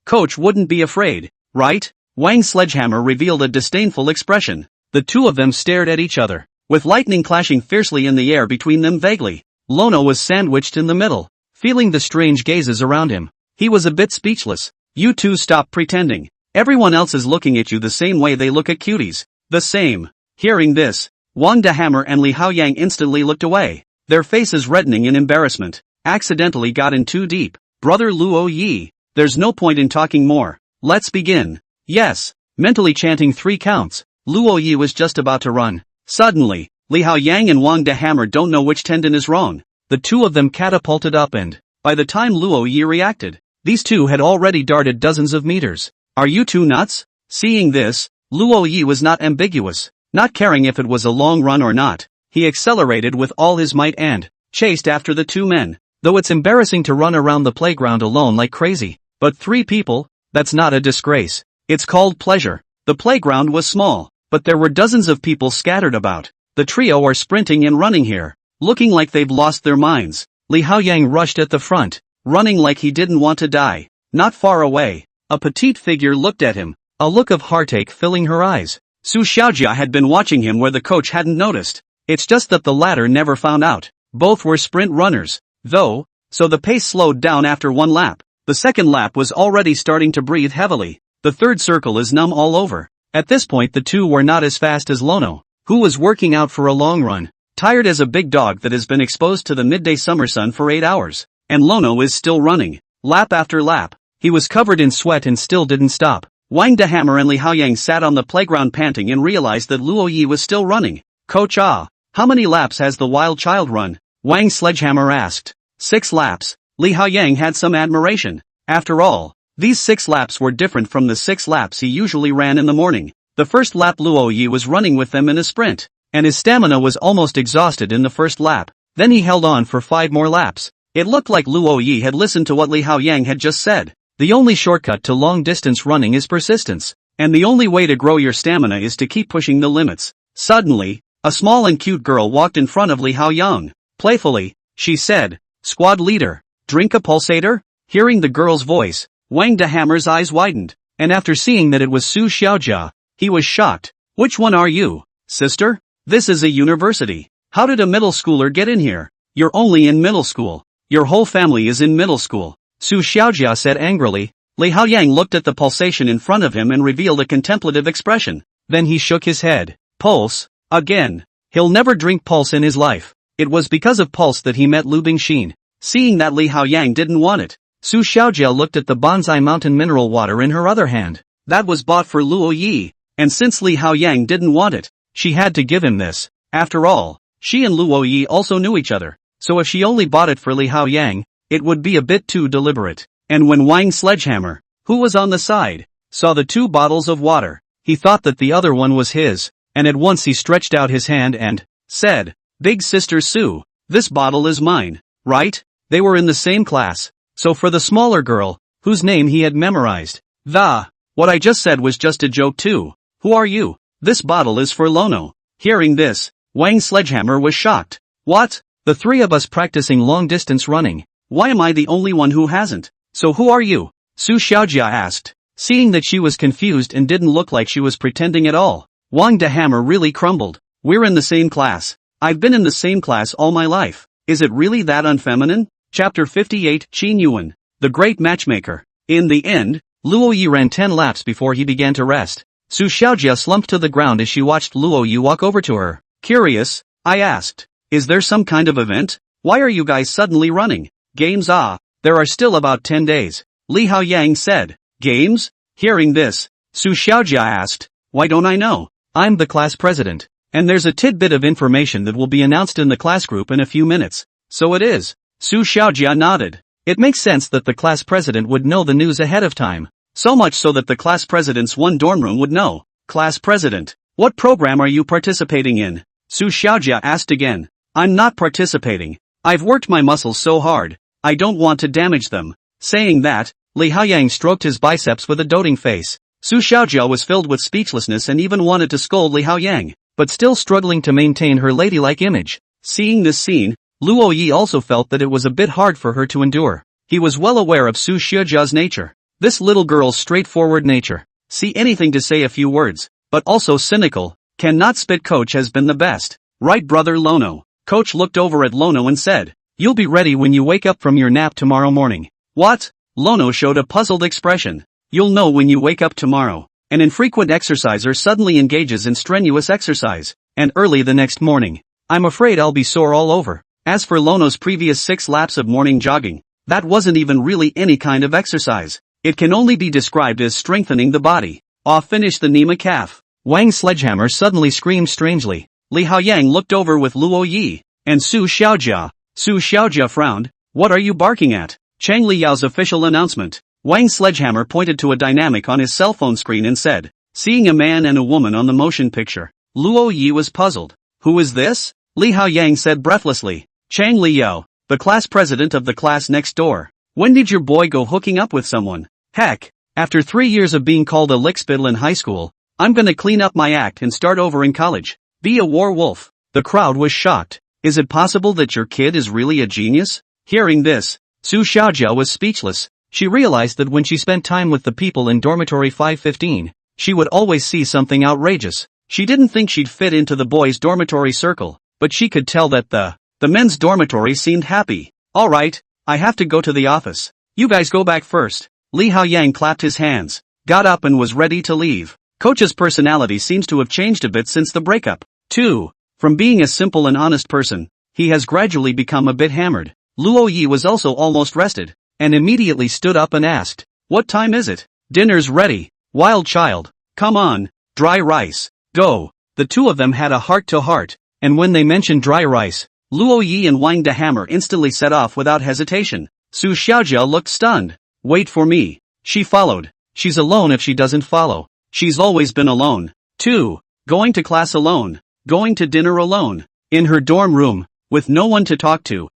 Coach wouldn't be afraid, right? Wang Sledgehammer revealed a disdainful expression. The two of them stared at each other, with lightning clashing fiercely in the air between them vaguely. Lono was sandwiched in the middle, feeling the strange gazes around him. He was a bit speechless. You two stop pretending. Everyone else is looking at you the same way they look at cuties. The same. Hearing this, Wang Dahammer and Li Haoyang instantly looked away, their faces reddening in embarrassment. Accidentally got in too deep. Brother Luo Yi, there's no point in talking more. Let's begin. Yes. Mentally chanting 3 counts, Luo Yi was just about to run. Suddenly, Li Haoyang and Wang Dahammer don't know which tendon is wrong. The two of them catapulted up and, by the time Luo Yi reacted, these two had already darted dozens of meters. Are you two nuts? Seeing this, Luo Yi was not ambiguous, not caring if it was a long run or not. He accelerated with all his might and chased after the two men. Though it's embarrassing to run around the playground alone like crazy, but 3 people, that's not a disgrace. It's called pleasure. The playground was small, but there were dozens of people scattered about. The trio are sprinting and running here, looking like they've lost their minds. Li Haoyang rushed at the front, running like he didn't want to die. Not far away, a petite figure looked at him, a look of heartache filling her eyes. Su Xiaojia had been watching him where the coach hadn't noticed. It's just that the latter never found out. Both were sprint runners, though, so the pace slowed down after 1 lap. The second lap was already starting to breathe heavily. The third circle is numb all over. At this point the two were not as fast as Lono, who was working out for a long run, tired as a big dog that has been exposed to the midday summer sun for 8 hours. And Lono is still running, lap after lap. He was covered in sweat and still didn't stop. Wang Dahammer and Li Haoyang sat on the playground panting and realized that Luo Yi was still running. Coach how many laps has the wild child run? Wang Sledgehammer asked. 6 laps. Li Haoyang had some admiration. After all, these 6 laps were different from the 6 laps he usually ran in the morning. The first lap Luo Yi was running with them in a sprint, and his stamina was almost exhausted in the first lap. Then he held on for 5 more laps. It looked like Luo Yi had listened to what Li Haoyang had just said. The only shortcut to long-distance running is persistence, and the only way to grow your stamina is to keep pushing the limits. Suddenly, a small and cute girl walked in front of Li Haoyang. Playfully, she said, "Squad leader, drink a pulsator?" Hearing the girl's voice, Wang Dahammer's eyes widened, and after seeing that it was Su Xiaojia, he was shocked. "Which one are you, sister? This is a university. How did a middle schooler get in here? You're only in middle school. Your whole family is in middle school," Su Xiaojia said angrily. Li Haoyang looked at the pulsation in front of him and revealed a contemplative expression. Then he shook his head. "Pulse? Again. He'll never drink pulse in his life." It was because of pulse that he met Lu Bingxin. Seeing that Li Haoyang didn't want it, Su Xiaojia looked at the Bonsai Mountain mineral water in her other hand. That was bought for Luo Yi, and since Li Haoyang didn't want it, she had to give him this. After all, she and Luo Yi also knew each other, so if she only bought it for Li Haoyang, it would be a bit too deliberate. And when Wang Sledgehammer, who was on the side, saw the 2 bottles of water, he thought that the other one was his, and at once he stretched out his hand and said, "Big sister Su, this bottle is mine, right?" They were in the same class, so for the smaller girl, whose name he had memorized, what I just said was just a joke too. "Who are you? This bottle is for Lono." Hearing this, Wang Sledgehammer was shocked. "What? The 3 of us practicing long-distance running. Why am I the only one who hasn't? So who are you?" Su Xiaojia asked. Seeing that she was confused and didn't look like she was pretending at all, Wang Dahammer really crumbled. "We're in the same class. I've been in the same class all my life. Is it really that unfeminine?" Chapter 58 Qin Yuan, the Great Matchmaker. In the end, Luo Yi ran 10 laps before he began to rest. Su Xiaojia slumped to the ground as she watched Luo Yi walk over to her. "Curious?" I asked. "Is there some kind of event? Why are you guys suddenly running?" "Games there are still about 10 days. Li Haoyang said. "Games?" Hearing this, Su Xiaojia asked, "Why don't I know? I'm the class president, and there's a tidbit of information that will be announced in the class group in a few minutes." "So it is." Su Xiaojia nodded. It makes sense that the class president would know the news ahead of time. So much so that the class president's one dorm room would know. "Class president, what program are you participating in?" Su Xiaojia asked again. "I'm not participating. I've worked my muscles so hard, I don't want to damage them." Saying that, Li Haoyang stroked his biceps with a doting face. Su Xiaojia was filled with speechlessness and even wanted to scold Li Haoyang, but still struggling to maintain her ladylike image. Seeing this scene, Luo Yi also felt that it was a bit hard for her to endure. He was well aware of Su Xiaojia's nature. This little girl's straightforward nature. See anything to say a few words, but also cynical. Cannot spit. Coach has been the best. Right, brother Lono? Coach looked over at Lono and said, "You'll be ready when you wake up from your nap tomorrow morning." "What?" Lono showed a puzzled expression. "You'll know when you wake up tomorrow." An infrequent exerciser suddenly engages in strenuous exercise. and early the next morning. I'm afraid I'll be sore all over. As for Lono's previous 6 laps of morning jogging, that wasn't even really any kind of exercise. It can only be described as strengthening the body. Finished the animerecap. Wang's sledgehammer suddenly screamed strangely. Li Haoyang looked over with Luo Yi and Su Xiaojia. Su Xiaojia frowned. What are you barking at? Chang Liyao's official announcement. Wang's sledgehammer pointed to a dynamic on his cell phone screen and said, seeing a man and a woman on the motion picture. Luo Yi was puzzled. Who is this? Li Haoyang said breathlessly. Chang Liyao, the class president of the class next door. When did your boy go hooking up with someone? Heck, after 3 years of being called a lickspittle in high school, I'm gonna clean up my act and start over in college. Be a war wolf. The crowd was shocked. Is it possible that your kid is really a genius? Hearing this, Su Xiaojia was speechless. She realized that when she spent time with the people in dormitory 515, she would always see something outrageous. She didn't think she'd fit into the boys' dormitory circle, but she could tell that the men's dormitory seemed happy. Alright, I have to go to the office. You guys go back first. Li Haoyang clapped his hands, got up and was ready to leave. Coach's personality seems to have changed a bit since the breakup. 2. From being a simple and honest person, he has gradually become a bit hammered. Luo Yi was also almost rested, and immediately stood up and asked, what time is it? Dinner's ready. Wild child. Come on, dry rice. Go. The two of them had a heart-to-heart, and when they mentioned dry rice, Luo Yi and Wang the Hammer instantly set off without hesitation. Su Xiaojia looked stunned. Wait for me. She followed. She's alone if she doesn't follow. She's always been alone. 2. Going to class alone. Going to dinner alone. In her dorm room, with no one to talk to.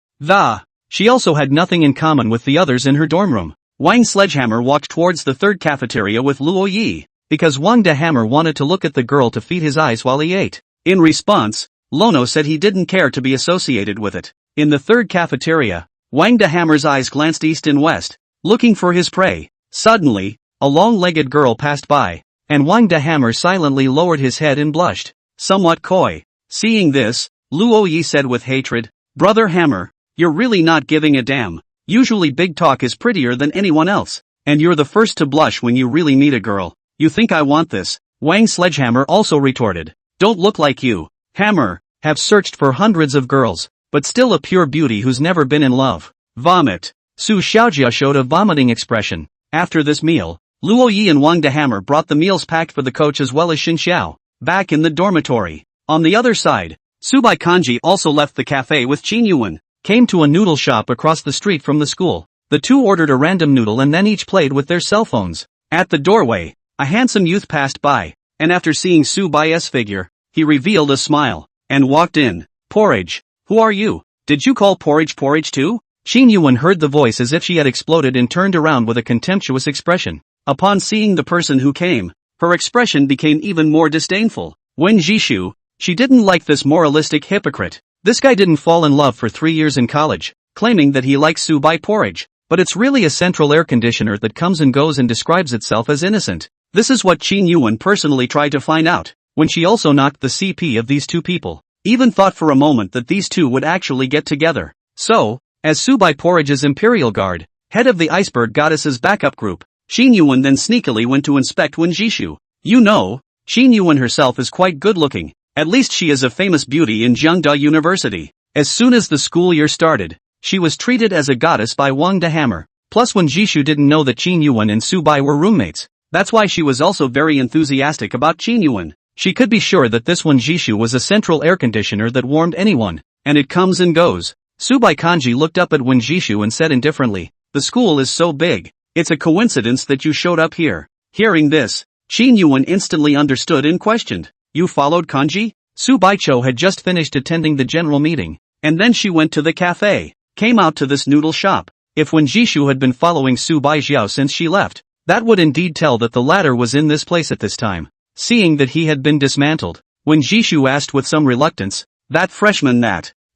She also had nothing in common with the others in her dorm room. Wang Sledgehammer walked towards the third cafeteria with Luo Yi, because Wang the Hammer wanted to look at the girl to feed his eyes while he ate. In response, Lono said he didn't care to be associated with it. In the third cafeteria, Wang the Hammer's eyes glanced east and west, looking for his prey. Suddenly, a long-legged girl passed by, and Wang the Hammer silently lowered his head and blushed, somewhat coy. Seeing this, Luo Yi said with hatred, Brother Hammer, you're really not giving a damn. Usually Big Talk is prettier than anyone else, and you're the first to blush when you really meet a girl. You think I want this? Wang Sledgehammer also retorted. Don't look like you, Hammer, have searched for hundreds of girls, but still a pure beauty who's never been in love. Vomit. Su Xiaojia showed a vomiting expression. After this meal, Luo Yi and Wang the Hammer brought the meals packed for the coach as well as Xin Xiao, back in the dormitory. On the other side, Subai Kanji also left the cafe with Qin Yuan, came to a noodle shop across the street from the school. The two ordered a random noodle and then each played with their cell phones. At the doorway, a handsome youth passed by, and after seeing Subai's figure, he revealed a smile, and walked in. Porridge, who are you? Did you call porridge too? Qin Yuan heard the voice as if she had exploded and turned around with a contemptuous expression. Upon seeing the person who came, her expression became even more disdainful. Wen Jishu, she didn't like this moralistic hypocrite. This guy didn't fall in love for 3 years in college, claiming that he likes Subai porridge, but it's really a central air conditioner that comes and goes and describes itself as innocent. This is what Qin Yuan personally tried to find out, when she also knocked the CP of these two people. Even thought for a moment that these two would actually get together. So, as Subai Porridge's Imperial Guard, head of the Iceberg Goddess's backup group, Qin Yuan then sneakily went to inspect Wen Jishu. You know, Qin Yuan herself is quite good looking, at least she is a famous beauty in Jiangda University. As soon as the school year started, she was treated as a goddess by Wang the Hammer. Plus Wen Jishu didn't know that Qin Yuan and Subai were roommates. That's why she was also very enthusiastic about Qin Yuan. She could be sure that this Wen Jishu was a central air conditioner that warmed anyone, and it comes and goes. Subai Kanji looked up at Wen Jishu and said indifferently, the school is so big, it's a coincidence that you showed up here. Hearing this, Qin Yuan instantly understood and questioned, you followed Kanji? Subaicho had just finished attending the general meeting, and then she went to the cafe, came out to this noodle shop. If Wen Jishu had been following Subai Xiao since she left, that would indeed tell that the latter was in this place at this time. Seeing that he had been dismantled, Wen Jishu asked with some reluctance, that freshman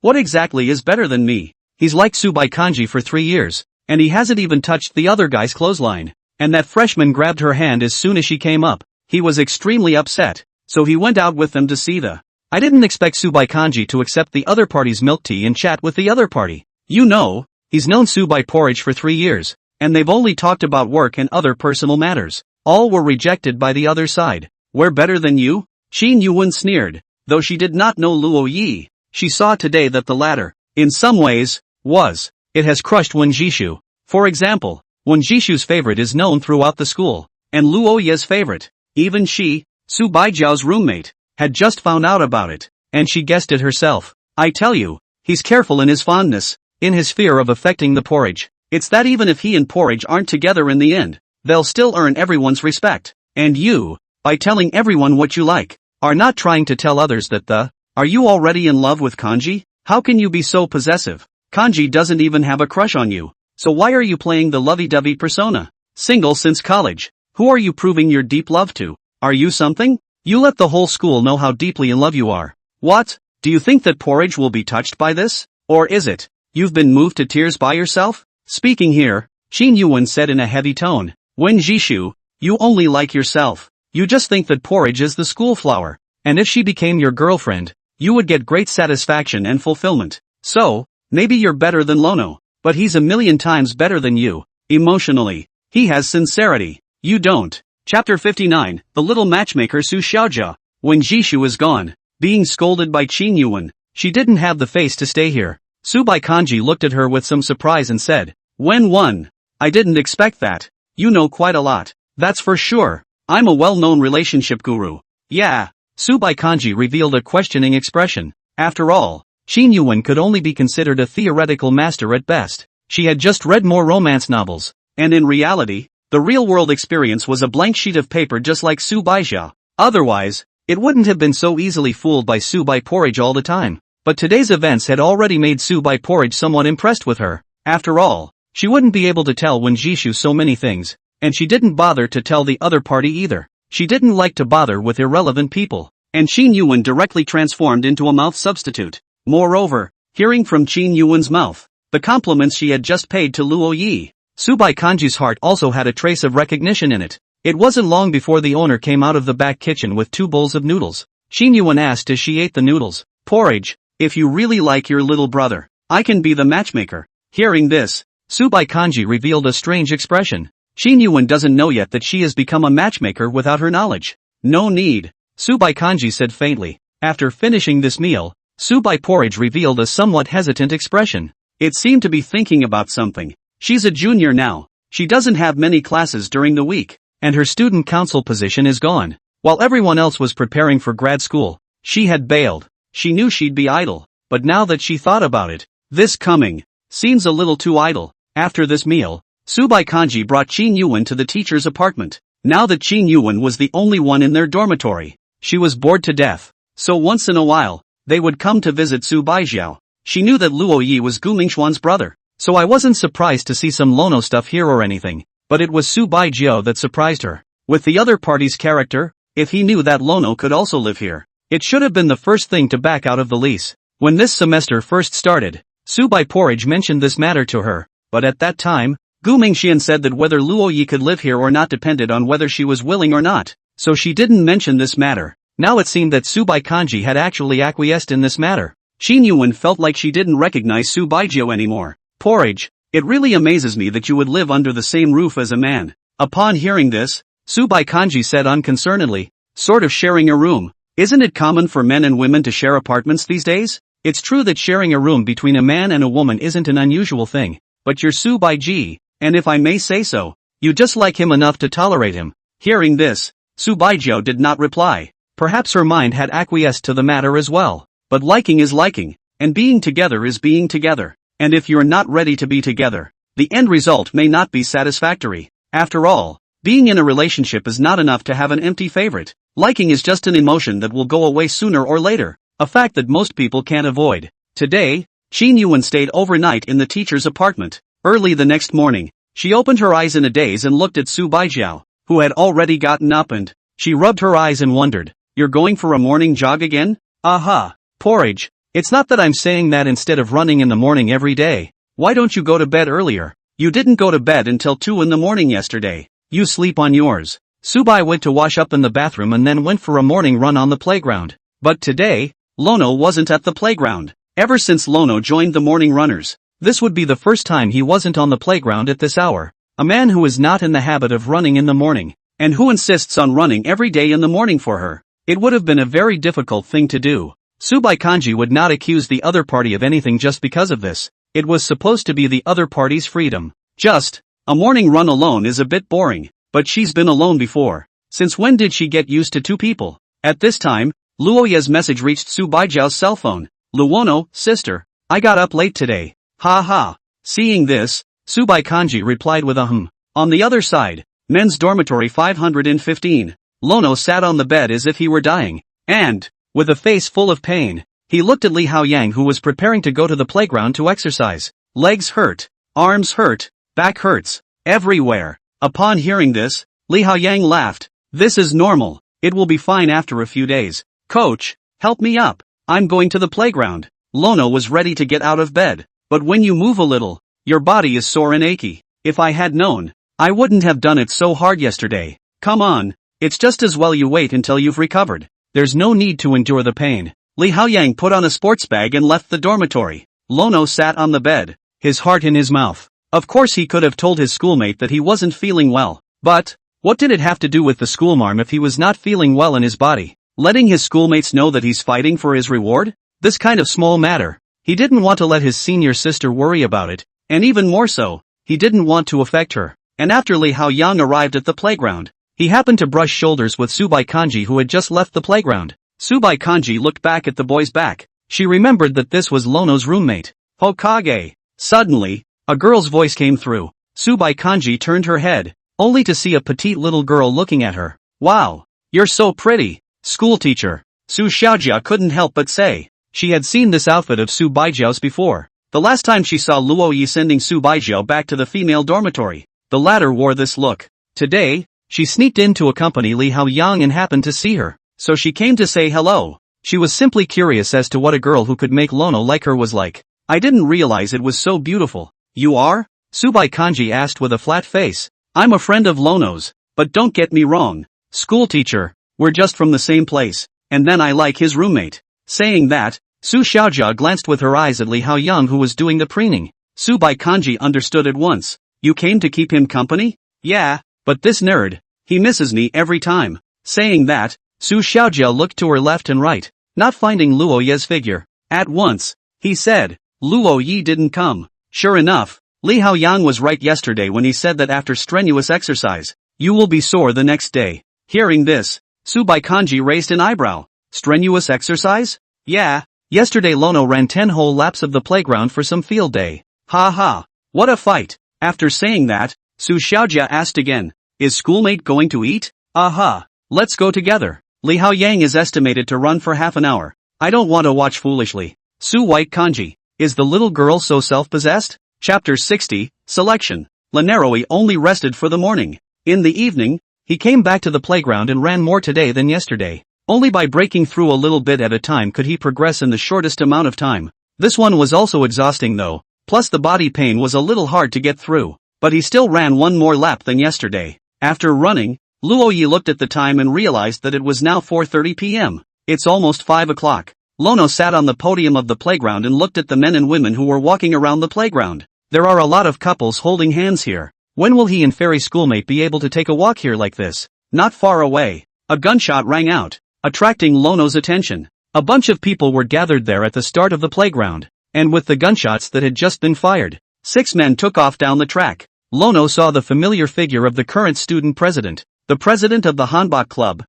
what exactly is better than me? He's like Subai Kanji for 3 years, and he hasn't even touched the other guy's clothesline. And that freshman grabbed her hand as soon as she came up. He was extremely upset, so he went out with them to see the. I didn't expect Subai Kanji to accept the other party's milk tea and chat with the other party. You know, he's known Subai Porridge for 3 years, and they've only talked about work and other personal matters. All were rejected by the other side. We're better than you? Qin Yuan sneered. though she did not know Luo Yi, she saw today that the latter, in some ways, it has crushed Wen Jishu. For example, Wen Jishu's favorite is known throughout the school, and Luo Yi's favorite, even she, Su Baijiao's roommate, had just found out about it, and she guessed it herself. I tell you, he's careful in his fondness, in his fear of affecting the porridge. It's that even if he and porridge aren't together in the end, they'll still earn everyone's respect. And you, by telling everyone what you like, are not trying to tell others that are you already in love with Kanji? How can you be so possessive? Kanji doesn't even have a crush on you. So why are you playing the lovey-dovey persona? Single since college. Who are you proving your deep love to? Are you something? You let the whole school know how deeply in love you are. What? Do you think that porridge will be touched by this? Or is it, you've been moved to tears by yourself? Speaking here, Qin Yuan said in a heavy tone, Wen Jishu, you only like yourself. You just think that porridge is the school flower. And if she became your girlfriend, you would get great satisfaction and fulfillment. So, maybe you're better than Lono, but he's a million times better than you. Emotionally, he has sincerity. You don't. Chapter 59, The Little Matchmaker Su Xiaojia. When Jishu is gone, being scolded by Qin Yuan, she didn't have the face to stay here. Su Baikanji looked at her with some surprise and said, Wen, I didn't expect that. You know quite a lot. That's for sure. I'm a well-known relationship guru. Yeah. Su Baikanji revealed a questioning expression. After all, Qin Yuan could only be considered a theoretical master at best. She had just read more romance novels, and in reality, the real-world experience was a blank sheet of paper just like Su Baijia. Otherwise, it wouldn't have been so easily fooled by Su Bai Porridge all the time. But today's events had already made Su Bai Porridge somewhat impressed with her. After all, she wouldn't be able to tell Wen Jishu so many things, and she didn't bother to tell the other party either. She didn't like to bother with irrelevant people, and Qin Yuan directly transformed into a mouth substitute. Moreover, hearing from Qin Yuan's mouth the compliments she had just paid to Luo Yi, Su Baikanji's heart also had a trace of recognition in it. It wasn't long before the owner came out of the back kitchen with 2 bowls of noodles. Qin Yuan asked as she ate the noodles, Porridge, if you really like your little brother, I can be the matchmaker. Hearing this, Su Baikanji revealed a strange expression. Qin Yuan doesn't know yet that she has become a matchmaker without her knowledge. No need, Su Baikanji said faintly. After finishing this meal, Su Bai Porridge revealed a somewhat hesitant expression. It seemed to be thinking about something. She's a junior now. She doesn't have many classes during the week, and her student council position is gone. While everyone else was preparing for grad school, she had bailed. She knew she'd be idle, but now that she thought about it, this coming seems a little too idle. After this meal, Su Baikanji brought Qin Yuan to the teacher's apartment. Now that Qin Yuan was the only one in their dormitory, she was bored to death. So once in a while, they would come to visit Su Baijiao. She knew that Luo Yi was Gu Mingxuan's brother, so I wasn't surprised to see some Lono stuff here or anything, but it was Su Baijiao that surprised her. With the other party's character, if he knew that Lono could also live here, it should have been the first thing to back out of the lease. When this semester first started, Su Bai Porridge mentioned this matter to her, but at that time, Gu Mingxian said that whether Luo Yi could live here or not depended on whether she was willing or not, so she didn't mention this matter. Now it seemed that Su Baikanji had actually acquiesced in this matter. Qin Yuan felt like she didn't recognize Su Baijiao anymore. Porridge, it really amazes me that you would live under the same roof as a man. Upon hearing this, Su Baikanji said unconcernedly, sort of sharing a room. Isn't it common for men and women to share apartments these days? It's true that sharing a room between a man and a woman isn't an unusual thing, but you're Su Baiji, and if I may say so, you just like him enough to tolerate him. Hearing this, Su Baijiao did not reply. Perhaps her mind had acquiesced to the matter as well. But liking is liking, and being together is being together. And if you're not ready to be together, the end result may not be satisfactory. After all, being in a relationship is not enough to have an empty favorite. Liking is just an emotion that will go away sooner or later, a fact that most people can't avoid. Today, Qin Yuan stayed overnight in the teacher's apartment. Early the next morning, she opened her eyes in a daze and looked at Su Baijiao, who had already gotten up, and she rubbed her eyes and wondered, "You're going for a morning jog again? Aha, Porridge, it's not that I'm saying that instead of running in the morning every day. Why don't you go to bed earlier? You didn't go to bed until 2 in the morning yesterday. You sleep on yours." Su Bai went to wash up in the bathroom and then went for a morning run on the playground. But today, Lono wasn't at the playground. Ever since Lono joined the morning runners, this would be the first time he wasn't on the playground at this hour. A man who is not in the habit of running in the morning, and who insists on running every day in the morning for her. It would have been a very difficult thing to do. Subai Kanji would not accuse the other party of anything just because of this. It was supposed to be the other party's freedom. Just, a morning run alone is a bit boring, but she's been alone before. Since when did she get used to two people? At this time, Luoya's message reached Su Baijiao's cell phone. Luono, sister, I got up late today. Ha ha. Seeing this, Subai Kanji replied with a hm. On the other side, men's dormitory 515. Lono sat on the bed as if he were dying, and, with a face full of pain, he looked at Li Haoyang, who was preparing to go to the playground to exercise. Legs hurt, arms hurt, back hurts, everywhere. Upon hearing this, Li Haoyang laughed. This is normal, it will be fine after a few days. Coach, help me up, I'm going to the playground. Lono was ready to get out of bed, but when you move a little, your body is sore and achy. If I had known, I wouldn't have done it so hard yesterday. Come on, it's just as well you wait until you've recovered. There's no need to endure the pain. Li Haoyang put on a sports bag and left the dormitory. Lono sat on the bed, his heart in his mouth. Of course he could have told his schoolmate that he wasn't feeling well, but what did it have to do with the schoolmarm if he was not feeling well in his body? Letting his schoolmates know that he's fighting for his reward? This kind of small matter. He didn't want to let his senior sister worry about it, and even more so, he didn't want to affect her. And after Li Haoyang arrived at the playground, he happened to brush shoulders with Subai Kanji, who had just left the playground. Subai Kanji looked back at the boy's back. She remembered that this was Lono's roommate, Hokage. Suddenly, a girl's voice came through. Subai Kanji turned her head, only to see a petite little girl looking at her. Wow, you're so pretty, schoolteacher. Su Xiaojia couldn't help but say. She had seen this outfit of Su Baijiao's before. The last time she saw Luo Yi sending Su Baijiao back to the female dormitory, the latter wore this look. Today, she sneaked in to accompany Li Haoyang and happened to see her, so she came to say hello. She was simply curious as to what a girl who could make Lono like her was like. I didn't realize it was so beautiful. You are? Subai Kanji asked with a flat face. I'm a friend of Lono's, but don't get me wrong. Schoolteacher, we're just from the same place, and then I like his roommate. Saying that, Su Xiaojia glanced with her eyes at Li Haoyang, who was doing the preening. Subai Kanji understood at once. You came to keep him company? Yeah, but this nerd, he misses me every time. Saying that, Su Xiaojia looked to her left and right, not finding Luo Ye's figure. At once, he said, Luo Yi didn't come. Sure enough, Li Haoyang was right yesterday when he said that after strenuous exercise, you will be sore the next day. Hearing this, Subai Kanji raised an eyebrow. Strenuous exercise? Yeah, yesterday Lono ran 10 whole laps of the playground for some field day. Ha ha, what a fight. After saying that, Su Xiaojia asked again, is schoolmate going to eat? Aha, let's go together. Li Haoyang is estimated to run for half an hour. I don't want to watch foolishly. Su White Kanji, is the little girl so self-possessed? Chapter 60, Selection. Lanaroi only rested for the morning. In the evening, he came back to the playground and ran more today than yesterday. Only by breaking through a little bit at a time could he progress in the shortest amount of time. This one was also exhausting though, plus the body pain was a little hard to get through, but he still ran one more lap than yesterday. After running, Luo Yi looked at the time and realized that it was now 4:30 p.m. It's almost 5 o'clock. Lono sat on the podium of the playground and looked at the men and women who were walking around the playground. There are a lot of couples holding hands here. When will he and Fairy schoolmate be able to take a walk here like this? Not far away, a gunshot rang out, attracting Lono's attention. A bunch of people were gathered there at the start of the playground, and with the gunshots that had just been fired, 6 men took off down the track. Lono saw the familiar figure of the current student president, the president of the Hanbok Club.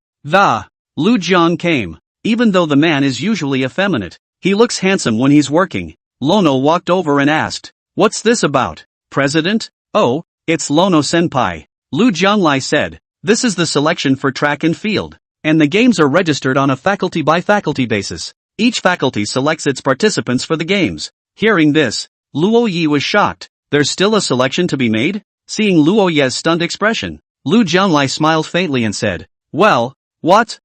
Lu Jiang came. Even though the man is usually effeminate, he looks handsome when he's working. Lono walked over and asked, what's this about, President? Oh, it's Lono senpai. Lu Jianglai said, this is the selection for track and field, and the games are registered on a faculty-by-faculty basis. Each faculty selects its participants for the games. Hearing this, Luo Yi was shocked. There's still a selection to be made? Seeing Luo Ye's stunned expression, Lu Jianglai smiled faintly and said, well, what?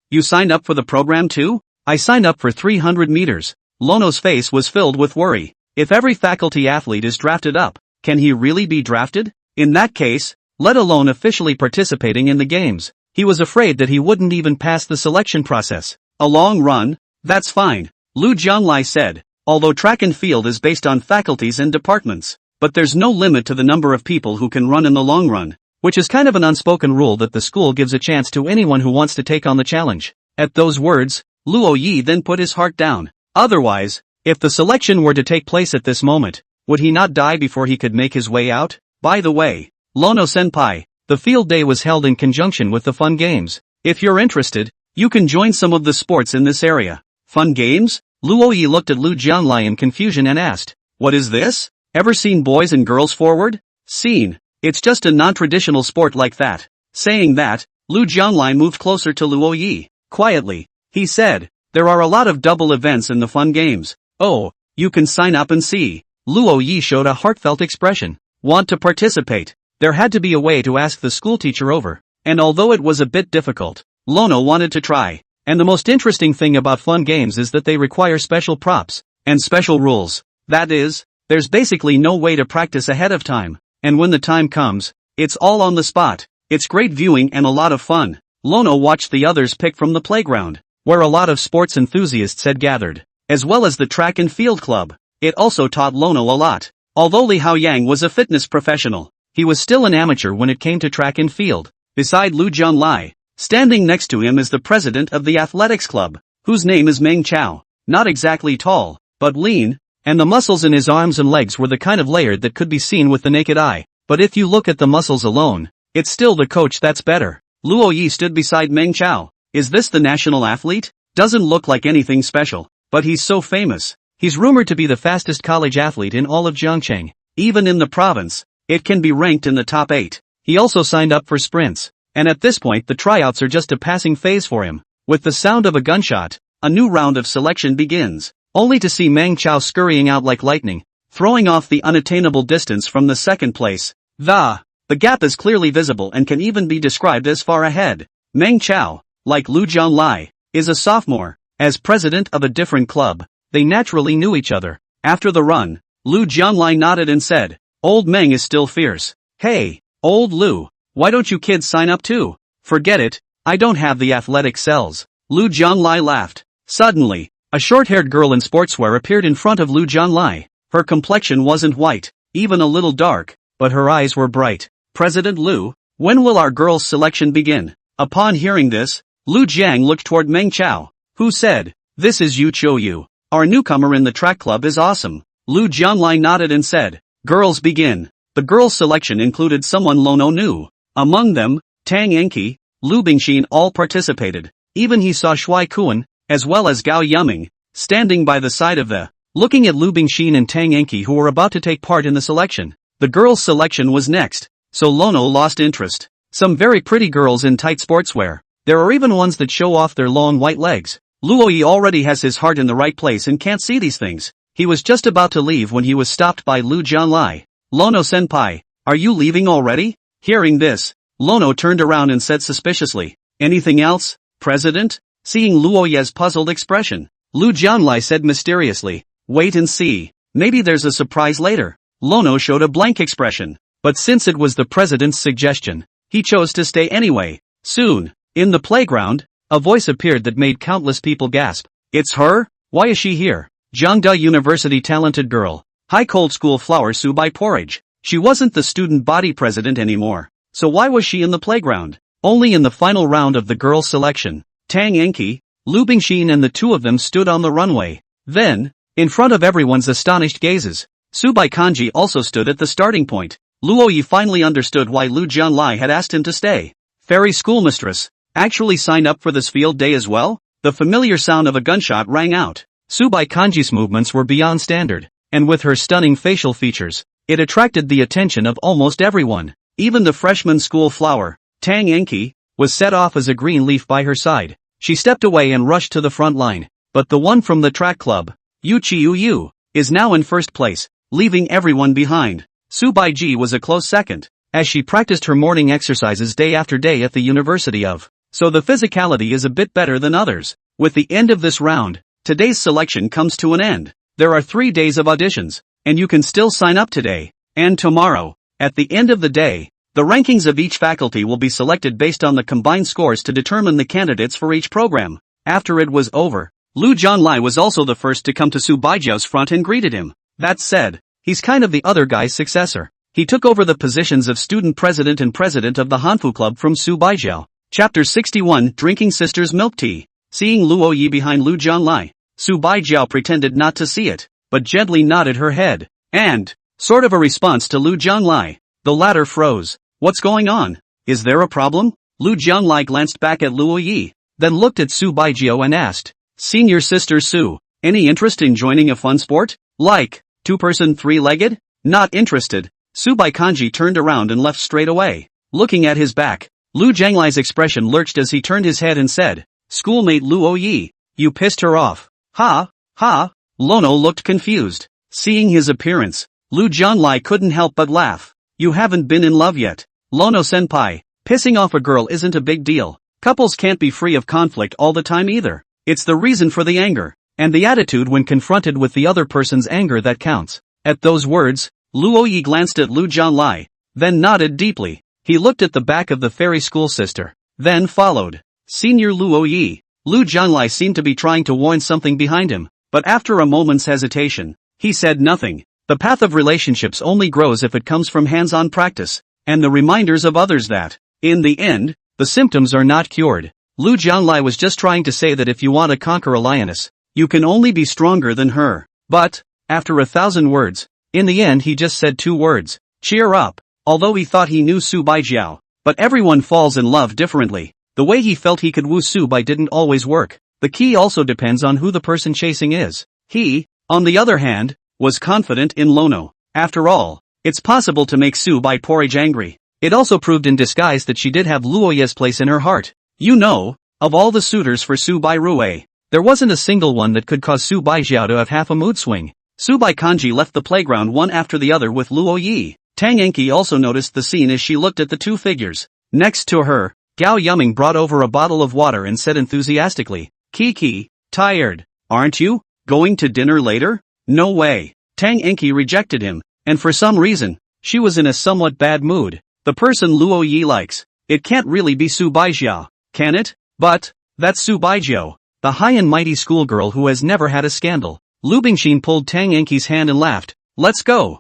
You signed up for the program too? I signed up for 300 meters. Lono's face was filled with worry. If every faculty athlete is drafted up, can he really be drafted? In that case, let alone officially participating in the games, he was afraid that he wouldn't even pass the selection process. A long run? That's fine, Lu Jianglai said, although track and field is based on faculties and departments, but there's no limit to the number of people who can run in the long run. which is kind of an unspoken rule that the school gives a chance to anyone who wants to take on the challenge. At those words, Luo Yi then put his heart down. Otherwise, if the selection were to take place at this moment, would he not die before he could make his way out? By the way, Lono-senpai, the field day was held in conjunction with the fun games. If you're interested, you can join some of the sports in this area. Fun games? Luo Yi looked at Lu Jianlai in confusion and asked, "What is this? Ever seen boys and girls forward?" "Seen. It's just a non-traditional sport like that." Saying that, Lu Jianlai moved closer to Luo Yi. Quietly, he said, "There are a lot of double events in the fun games. Oh, you can sign up and see." Luo Yi showed a heartfelt expression. Want to participate? There had to be a way to ask the schoolteacher over, and although it was a bit difficult, Lono wanted to try. And the most interesting thing about fun games is that they require special props and special rules. That is, there's basically no way to practice ahead of time, and when the time comes, it's all on the spot. It's great viewing and a lot of fun. Lono watched the others pick from the playground, where a lot of sports enthusiasts had gathered, as well as the track and field club. It also taught Lono a lot. Although Li Haoyang was a fitness professional, he was still an amateur when it came to track and field. Beside Lu Jianlai, standing next to him is the president of the athletics club, whose name is Meng Chao. Not exactly tall, but lean, and the muscles in his arms and legs were the kind of layered that could be seen with the naked eye. But if you look at the muscles alone, it's still the coach that's better. Luo Yi stood beside Meng Chao. Is this the national athlete? Doesn't look like anything special, but he's so famous. He's rumored to be the fastest college athlete in all of Zhangcheng. Even in the province, it can be ranked in the top 8. He also signed up for sprints, and at this point the tryouts are just a passing phase for him. With the sound of a gunshot, a new round of selection begins, only to see Meng Chao scurrying out like lightning, throwing off the unattainable distance from the second place. The gap is clearly visible and can even be described as far ahead. Meng Chao, like Lu Jianlai, is a sophomore. As president of a different club, they naturally knew each other. After the run, Lu Jianlai nodded and said, "Old Meng is still fierce. Hey, old Lu, why don't you kids sign up too?" "Forget it, I don't have the athletic cells." Lu Jianlai laughed. Suddenly, a short-haired girl in sportswear appeared in front of Lu Jianlai. Her complexion wasn't white, even a little dark, but her eyes were bright. "President Lu, when will our girls' selection begin?" Upon hearing this, Lu Jiang looked toward Meng Chao, who said, "This is Yu Chou Yu. Our newcomer in the track club is awesome." Lu Jianlai nodded and said, "Girls begin." The girls' selection included someone Lono knew. Among them, Tang Enki, Lu Bingxin all participated. Even he saw Shui Kuan, as well as Gao Yuming, standing by the side of the. Looking at Lu Bingxin and Tang Enki who were about to take part in the selection. The girls' selection was next, so Lono lost interest. Some very pretty girls in tight sportswear. There are even ones that show off their long white legs. Luo Yi already has his heart in the right place and can't see these things. He was just about to leave when he was stopped by Lu Jianlai. "Lono-senpai, are you leaving already?" Hearing this, Lono turned around and said suspiciously, "Anything else, President?" Seeing Luo Yi's puzzled expression, Lu Jianlai said mysteriously, "Wait and see. Maybe there's a surprise later." Lono showed a blank expression, but since it was the president's suggestion, he chose to stay anyway. Soon, in the playground, a voice appeared that made countless people gasp. "It's her? Why is she here?" Jiangda University talented girl. High cold school flower Subai porridge. She wasn't the student body president anymore. So why was she in the playground? Only in the final round of the girls' selection. Tang Enki, Lu Bingxin and the two of them stood on the runway. Then, in front of everyone's astonished gazes, Subai Kanji also stood at the starting point. Luo Yi finally understood why Lu Jianlai had asked him to stay. Fairy schoolmistress, actually signed up for this field day as well? The familiar sound of a gunshot rang out. Subai Kanji's movements were beyond standard, and with her stunning facial features, it attracted the attention of almost everyone. Even the freshman school flower, Tang Enki, was set off as a green leaf by her side. She stepped away and rushed to the front line. But the one from the track club, Yu Chiu Yu, is now in first place, leaving everyone behind. Subai Ji was a close second, as she practiced her morning exercises day after day at the University of. So the physicality is a bit better than others. With the end of this round, today's selection comes to an end. There are 3 days of auditions, and you can still sign up today and tomorrow. At the end of the day, the rankings of each faculty will be selected based on the combined scores to determine the candidates for each program. After it was over, Lu Jianlai was also the first to come to Su Baijiao's front and greeted him. That said, he's kind of the other guy's successor. he took over the positions of student president and president of the Hanfu Club from Su Baijiao. Chapter 61 Drinking Sister's Milk Tea. Seeing Luo Yi behind Lu Jianlai, Su Baijiao pretended not to see it, but gently nodded her head. And, sort of a response to Lu Jianlai, the latter froze. What's going on? Is there a problem? Lu Jianlai glanced back at Luo Yi, then looked at Su Baijiao and asked, Senior Sister Su, any interest in joining a fun sport? Like, two-person three-legged? Not interested. Su Baikanji turned around and left straight away. Looking at his back, Lu Jianglai's expression lurched as he turned his head and said, Schoolmate Luo Yi, you pissed her off. Ha, ha. Lono looked confused. Seeing his appearance, Lu Jianlai couldn't help but laugh. You haven't been in love yet. Lono-senpai, pissing off a girl isn't a big deal. Couples can't be free of conflict all the time either. It's the reason for the anger, and the attitude when confronted with the other person's anger that counts. At those words, Luo Yi glanced at Lu Jianlai, then nodded deeply. He looked at the back of the fairy school sister, then followed. Senior Luo Yi. Lu Jianlai seemed to be trying to warn something behind him, but after a moment's hesitation, he said nothing. The path of relationships only grows if it comes from hands-on practice, and the reminders of others that, in the end, the symptoms are not cured. Lu Jianlai was just trying to say that if you want to conquer a lioness, you can only be stronger than her. But, after 1,000 words, in the end he just said 2 words, cheer up. Although he thought he knew Su Baijiao, but everyone falls in love differently. The way he felt he could woo Su Bai didn't always work. The key also depends on who the person chasing is. He, on the other hand, was confident in Lono. After all, it's possible to make Su Bai porridge angry. It also proved in disguise that she did have Luo Yi's place in her heart. You know, of all the suitors for Su Bai Rue, there wasn't a single one that could cause Su Baijiao to have half a mood swing. Su Baikanji left the playground one after the other with Luo Yi. Tang Enki also noticed the scene as she looked at the 2 figures. Next to her, Gao Yuming brought over a bottle of water and said enthusiastically, Kiki, tired, aren't you? Going to dinner later? No way. Tang Enki rejected him, and for some reason, she was in a somewhat bad mood. The person Luo Yi likes. It can't really be Su Baijiao, can it? But, that's Su Baijiao, the high and mighty schoolgirl who has never had a scandal. Lu Bingxin pulled Tang Enki's hand and laughed. Let's go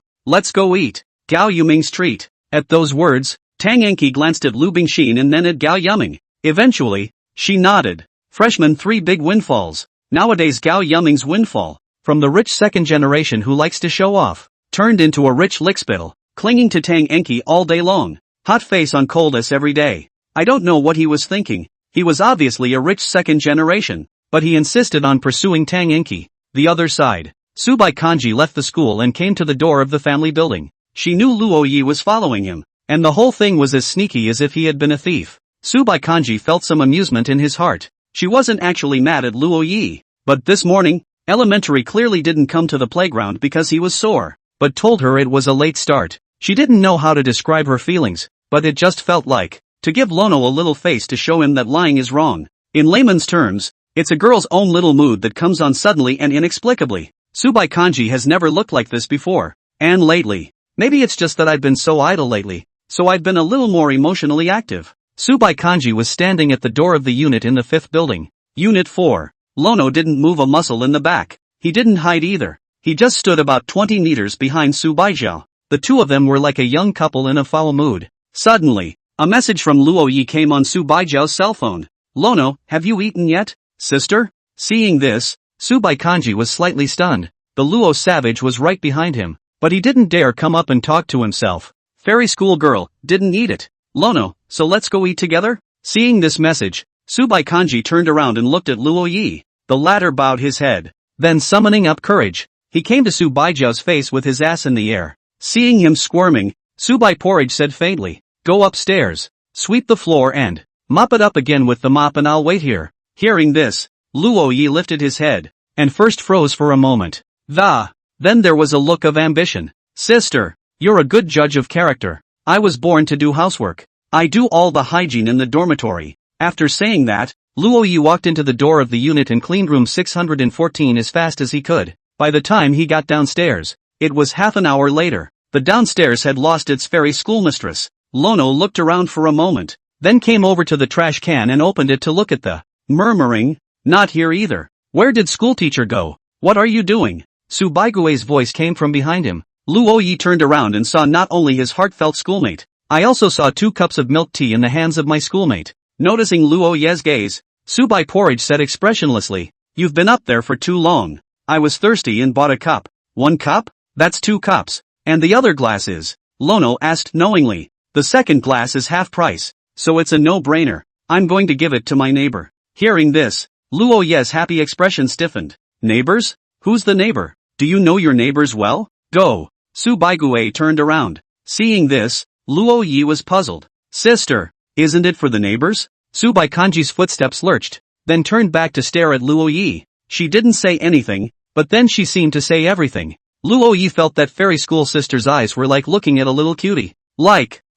eat. Gao Yuming's treat. At those words, Tang Enki glanced at Lu Bingxin and then at Gao Yuming. Eventually, she nodded. Freshman 3 big windfalls. Nowadays Gao Yuming's windfall, from the rich second generation who likes to show off, turned into a rich lickspittle, clinging to Tang Enki all day long. Hot face on coldness every day. I don't know what he was thinking. He was obviously a rich second generation, but he insisted on pursuing Tang Enki. The other side. Su Baikanji left the school and came to the door of the family building. She knew Luo Yi was following him, and the whole thing was as sneaky as if he had been a thief. Su Baikanji felt some amusement in his heart. She wasn't actually mad at Luo Yi, but this morning, Elementary clearly didn't come to the playground because he was sore, but told her it was a late start. She didn't know how to describe her feelings, but it just felt like, to give Lono a little face to show him that lying is wrong. In layman's terms, it's a girl's own little mood that comes on suddenly and inexplicably. Su Baikanji has never looked like this before, and lately. Maybe it's just that I've been so idle lately, so I've been a little more emotionally active. Su Baikanji was standing at the door of the unit in the 5th building. Unit 4. Lono didn't move a muscle in the back. He didn't hide either. He just stood about 20 meters behind Su Baijiao. The 2 of them were like a young couple in a foul mood. Suddenly, a message from Luo Yi came on Su Baijiao's cell phone. Lono, have you eaten yet, sister? Seeing this, Su Baikanji was slightly stunned. The Luo savage was right behind him, but he didn't dare come up and talk to himself. Fairy school girl, didn't eat it. Lono, so let's go eat together? Seeing this message, Su Baikanji turned around and looked at Luo Yi. The latter bowed his head. Then summoning up courage, he came to Su Baijiao's face with his ass in the air. Seeing him squirming, Su Bai Porridge said faintly, go upstairs, sweep the floor and mop it up again with the mop and I'll wait here. Hearing this, Luo Yi lifted his head, and first froze for a moment. Then there was a look of ambition. Sister, you're a good judge of character. I was born to do housework. I do all the hygiene in the dormitory. After saying that, Luo Yi walked into the door of the unit and cleaned room 614 as fast as he could. By the time he got downstairs, it was half an hour later. The downstairs had lost its fairy schoolmistress. Lono looked around for a moment, then came over to the trash can and opened it to look at the murmuring, not here either. Where did schoolteacher go? What are you doing? Su Baigui's voice came from behind him. Luo Yi turned around and saw not only his heartfelt schoolmate, I also saw 2 cups of milk tea in the hands of my schoolmate. Noticing Luo Ye's gaze, Subai Porridge said expressionlessly, "You've been up there for too long. I was thirsty and bought a cup." "1 cup? That's 2 cups. And the other glass is?" Lono asked knowingly. "The second glass is half price, so it's a no-brainer. I'm going to give it to my neighbor." Hearing this, Luo Ye's happy expression stiffened. "Neighbors? Who's the neighbor? Do you know your neighbors well? Go." Subai Gue turned around. Seeing this, Luo Yi was puzzled. "Sister, isn't it for the neighbors?" Subai Kanji's footsteps lurched, then turned back to stare at Luo Yi. She didn't say anything, but then she seemed to say everything. Luo Yi felt that fairy school sister's eyes were like looking at a little cutie.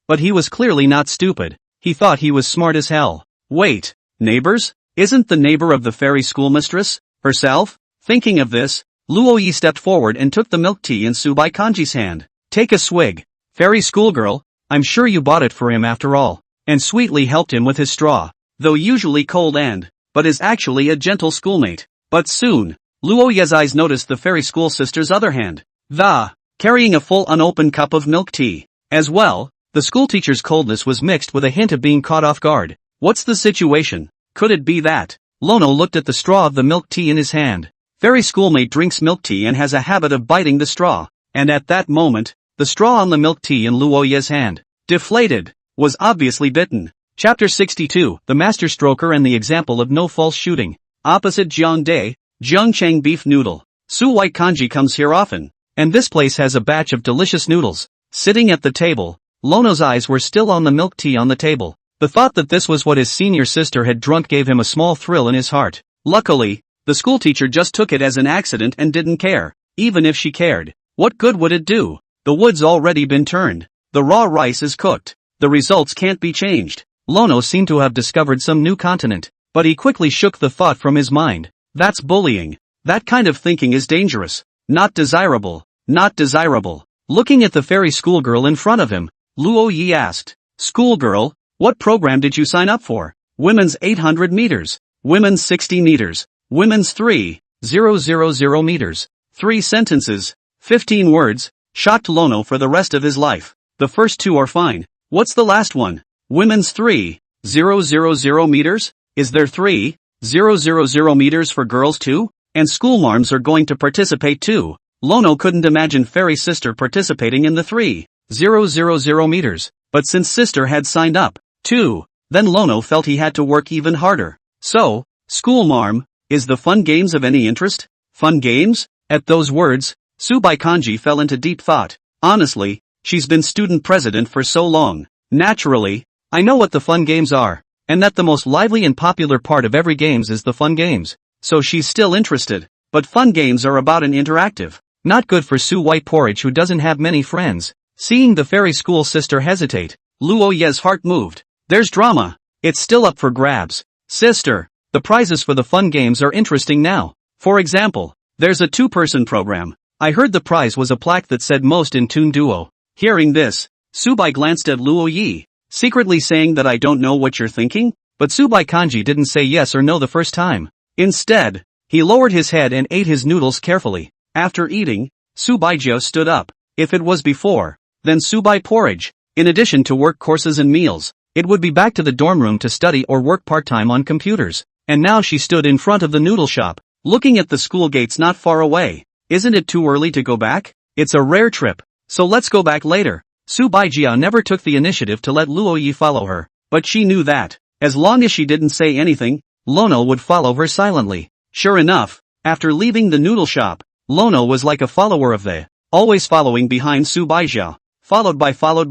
But he was clearly not stupid. He thought he was smart as hell. Wait, neighbors? Isn't the neighbor of the fairy schoolmistress herself? Thinking of this, Luo Yi stepped forward and took the milk tea in Subai Kanji's hand. "Take a swig. Fairy schoolgirl, I'm sure you bought it for him after all," and sweetly helped him with his straw, though usually cold but is actually a gentle schoolmate. But soon, Luo Ye's eyes noticed the fairy school sister's other hand, carrying a full unopened cup of milk tea. As well, the schoolteacher's coldness was mixed with a hint of being caught off guard. What's the situation? Could it be that? Lono looked at the straw of the milk tea in his hand. Fairy schoolmate drinks milk tea and has a habit of biting the straw, and at that moment, the straw on the milk tea in Luo Ye's hand, deflated, was obviously bitten. Chapter 62, The Master Stroker and the Example of No False Shooting. Opposite Jiangdae, Jiangcheng beef noodle. Subai Kanji comes here often, and this place has a batch of delicious noodles. Sitting at the table, Lono's eyes were still on the milk tea on the table. The thought that this was what his senior sister had drunk gave him a small thrill in his heart. Luckily, the schoolteacher just took it as an accident and didn't care. Even if she cared, what good would it do? The wood's already been turned. The raw rice is cooked. The results can't be changed. Lono seemed to have discovered some new continent, but he quickly shook the thought from his mind. That's bullying. That kind of thinking is dangerous. Not desirable. Not desirable. Looking at the fairy schoolgirl in front of him, Luo Yi asked, "Schoolgirl, what program did you sign up for?" "Women's 800 meters. Women's 60 meters. Women's 3,000 meters. 3 sentences. 15 words. Shocked Lono for the rest of his life. The first 2 are fine. What's the last one? Women's 3,000 meters? Is there 3,000 meters for girls too? And schoolmarms are going to participate too." Lono couldn't imagine fairy sister participating in the 3,000 meters, but since sister had signed up, too, then Lono felt he had to work even harder. So, schoolmarm, is the fun games of any interest? Fun games? At those words, Subai Kanji fell into deep thought. Honestly, she's been student president for so long. Naturally, I know what the fun games are, and that the most lively and popular part of every games is the fun games. So she's still interested. But fun games are about an interactive. Not good for Subai Porridge who doesn't have many friends. Seeing the fairy school sister hesitate, Luo Ye's heart moved. There's drama. It's still up for grabs. Sister, the prizes for the fun games are interesting now. For example, there's a 2-person program. I heard the prize was a plaque that said most in tune duo. Hearing this, Subai glanced at Luo Yi, secretly saying that I don't know what you're thinking, but Subai Kanji didn't say yes or no the first time. Instead, he lowered his head and ate his noodles carefully. After eating, Subai Jiao stood up. If it was before, then Subai Porridge, in addition to work courses and meals, it would be back to the dorm room to study or work part-time on computers. And now she stood in front of the noodle shop, looking at the school gates not far away. Isn't it too early to go back? It's a rare trip, so let's go back later. Subai Jiao never took the initiative to let Luo Yi follow her, but she knew that, as long as she didn't say anything, Lono would follow her silently. Sure enough, after leaving the noodle shop, Lono was like a follower of the, always following behind Subai Jiao. Followed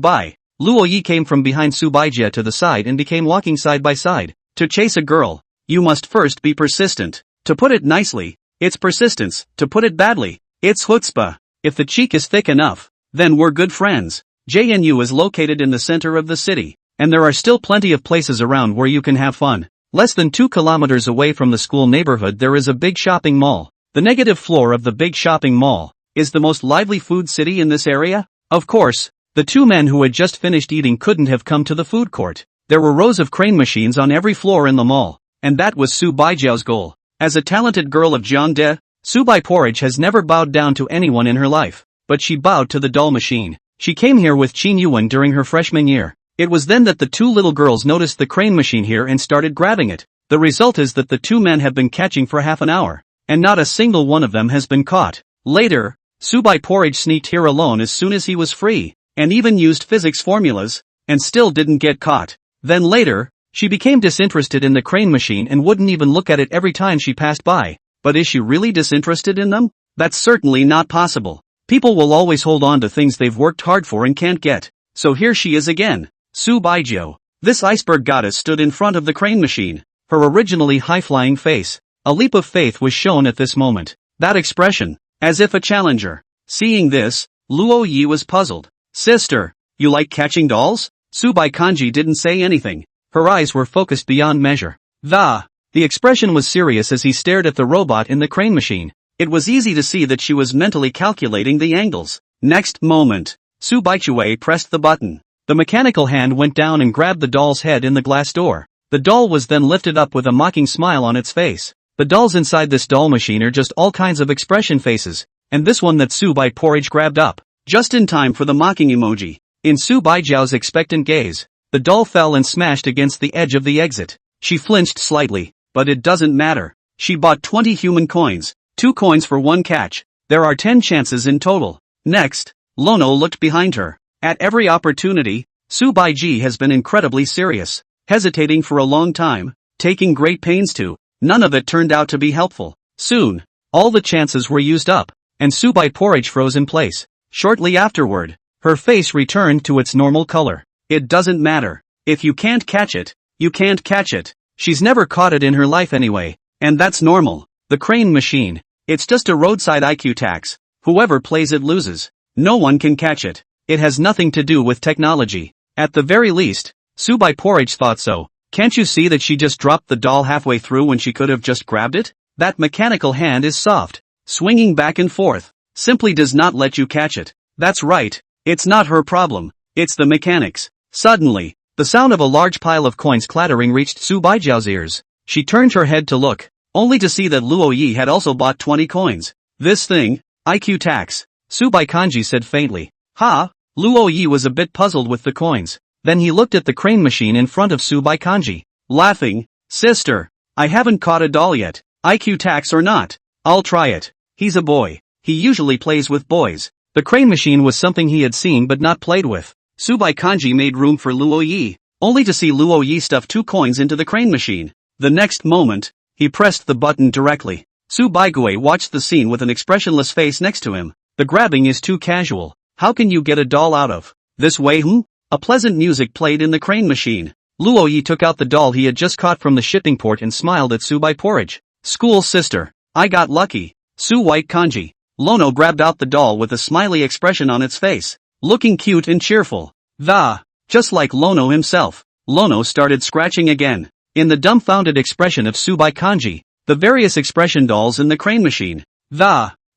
by. Luo Yi came from behind Subai Jiao to the side and became walking side by side. To chase a girl, you must first be persistent. To put it nicely, it's persistence. To put it badly, it's chutzpah. If the cheek is thick enough, then we're good friends. JNU is located in the center of the city, and there are still plenty of places around where you can have fun. Less than 2 kilometers away from the school neighborhood there is a big shopping mall. The negative floor of the big shopping mall is the most lively food city in this area. Of course, the 2 men who had just finished eating couldn't have come to the food court. There were rows of crane machines on every floor in the mall, and that was Subai Jiao's goal. As a talented girl of Jiangde, Subai Porridge has never bowed down to anyone in her life. but she bowed to the doll machine. She came here with Qin Yuan during her freshman year. It was then that the two little girls noticed the crane machine here and started grabbing it. The result is that the two men have been catching for half an hour, and not a single one of them has been caught. Later, Subai Porridge sneaked here alone as soon as he was free, and even used physics formulas, and still didn't get caught. Then later, she became disinterested in the crane machine and wouldn't even look at it every time she passed by. But is she really disinterested in them? That's certainly not possible. People will always hold on to things they've worked hard for and can't get. So here she is again. Su Baijiu. This iceberg goddess stood in front of the crane machine. Her originally high-flying face. A leap of faith was shown at this moment. That expression, as if a challenger. Seeing this, Luo Yi was puzzled. Sister, you like catching dolls? Subai Kanji didn't say anything. Her eyes were focused beyond measure. The expression was serious as he stared at the robot in the crane machine. It was easy to see that she was mentally calculating the angles. Next moment, Su Baichue pressed the button. The mechanical hand went down and grabbed the doll's head in the glass door. The doll was then lifted up with a mocking smile on its face. The dolls inside this doll machine are just all kinds of expression faces, and this one that Su Bai Porridge grabbed up, just in time for the mocking emoji. In Su Baijiao's expectant gaze, the doll fell and smashed against the edge of the exit. She flinched slightly, but it doesn't matter. She bought 20 human coins, 2 coins for 1 catch. There are 10 chances in total. Next, Lono looked behind her. At every opportunity, Su Baiji has been incredibly serious, hesitating for a long time, taking great pains to. None of it turned out to be helpful. Soon, all the chances were used up, and Su Bai Porridge froze in place. Shortly afterward, her face returned to its normal color. It doesn't matter. If you can't catch it, you can't catch it. She's never caught it in her life anyway, and that's normal. The crane machine. It's just a roadside IQ tax. Whoever plays it loses. No one can catch it. It has nothing to do with technology. At the very least, Subai Porridge thought so. Can't you see that she just dropped the doll halfway through when she could have just grabbed it? That mechanical hand is soft, swinging back and forth, simply does not let you catch it. That's right, it's not her problem, it's the mechanics. Suddenly, the sound of a large pile of coins clattering reached Su Baijiao's ears. She turned her head to look, only to see that Luo Yi had also bought 20 coins. This thing, IQ tax, Su Bai Kanji said faintly. Ha! Luo Yi was a bit puzzled with the coins. Then he looked at the crane machine in front of Su Bai Kanji, laughing. Sister, I haven't caught a doll yet, IQ tax or not. I'll try it. He's a boy. He usually plays with boys. The crane machine was something he had seen but not played with. Su Bai Kanji made room for Luo Yi, only to see Luo Yi stuff 2 coins into the crane machine. The next moment, he pressed the button directly. Su Baigui watched the scene with an expressionless face next to him. The grabbing is too casual. How can you get a doll out of this way? A pleasant music played in the crane machine. Luo Yi took out the doll he had just caught from the shipping port and smiled at Subai Porridge. School sister, I got lucky. Su White Kanji. Lono grabbed out the doll with a smiley expression on its face, looking cute and cheerful. Just like Lono himself. Lono started scratching again. In the dumbfounded expression of Subai Kanji, the various expression dolls in the crane machine.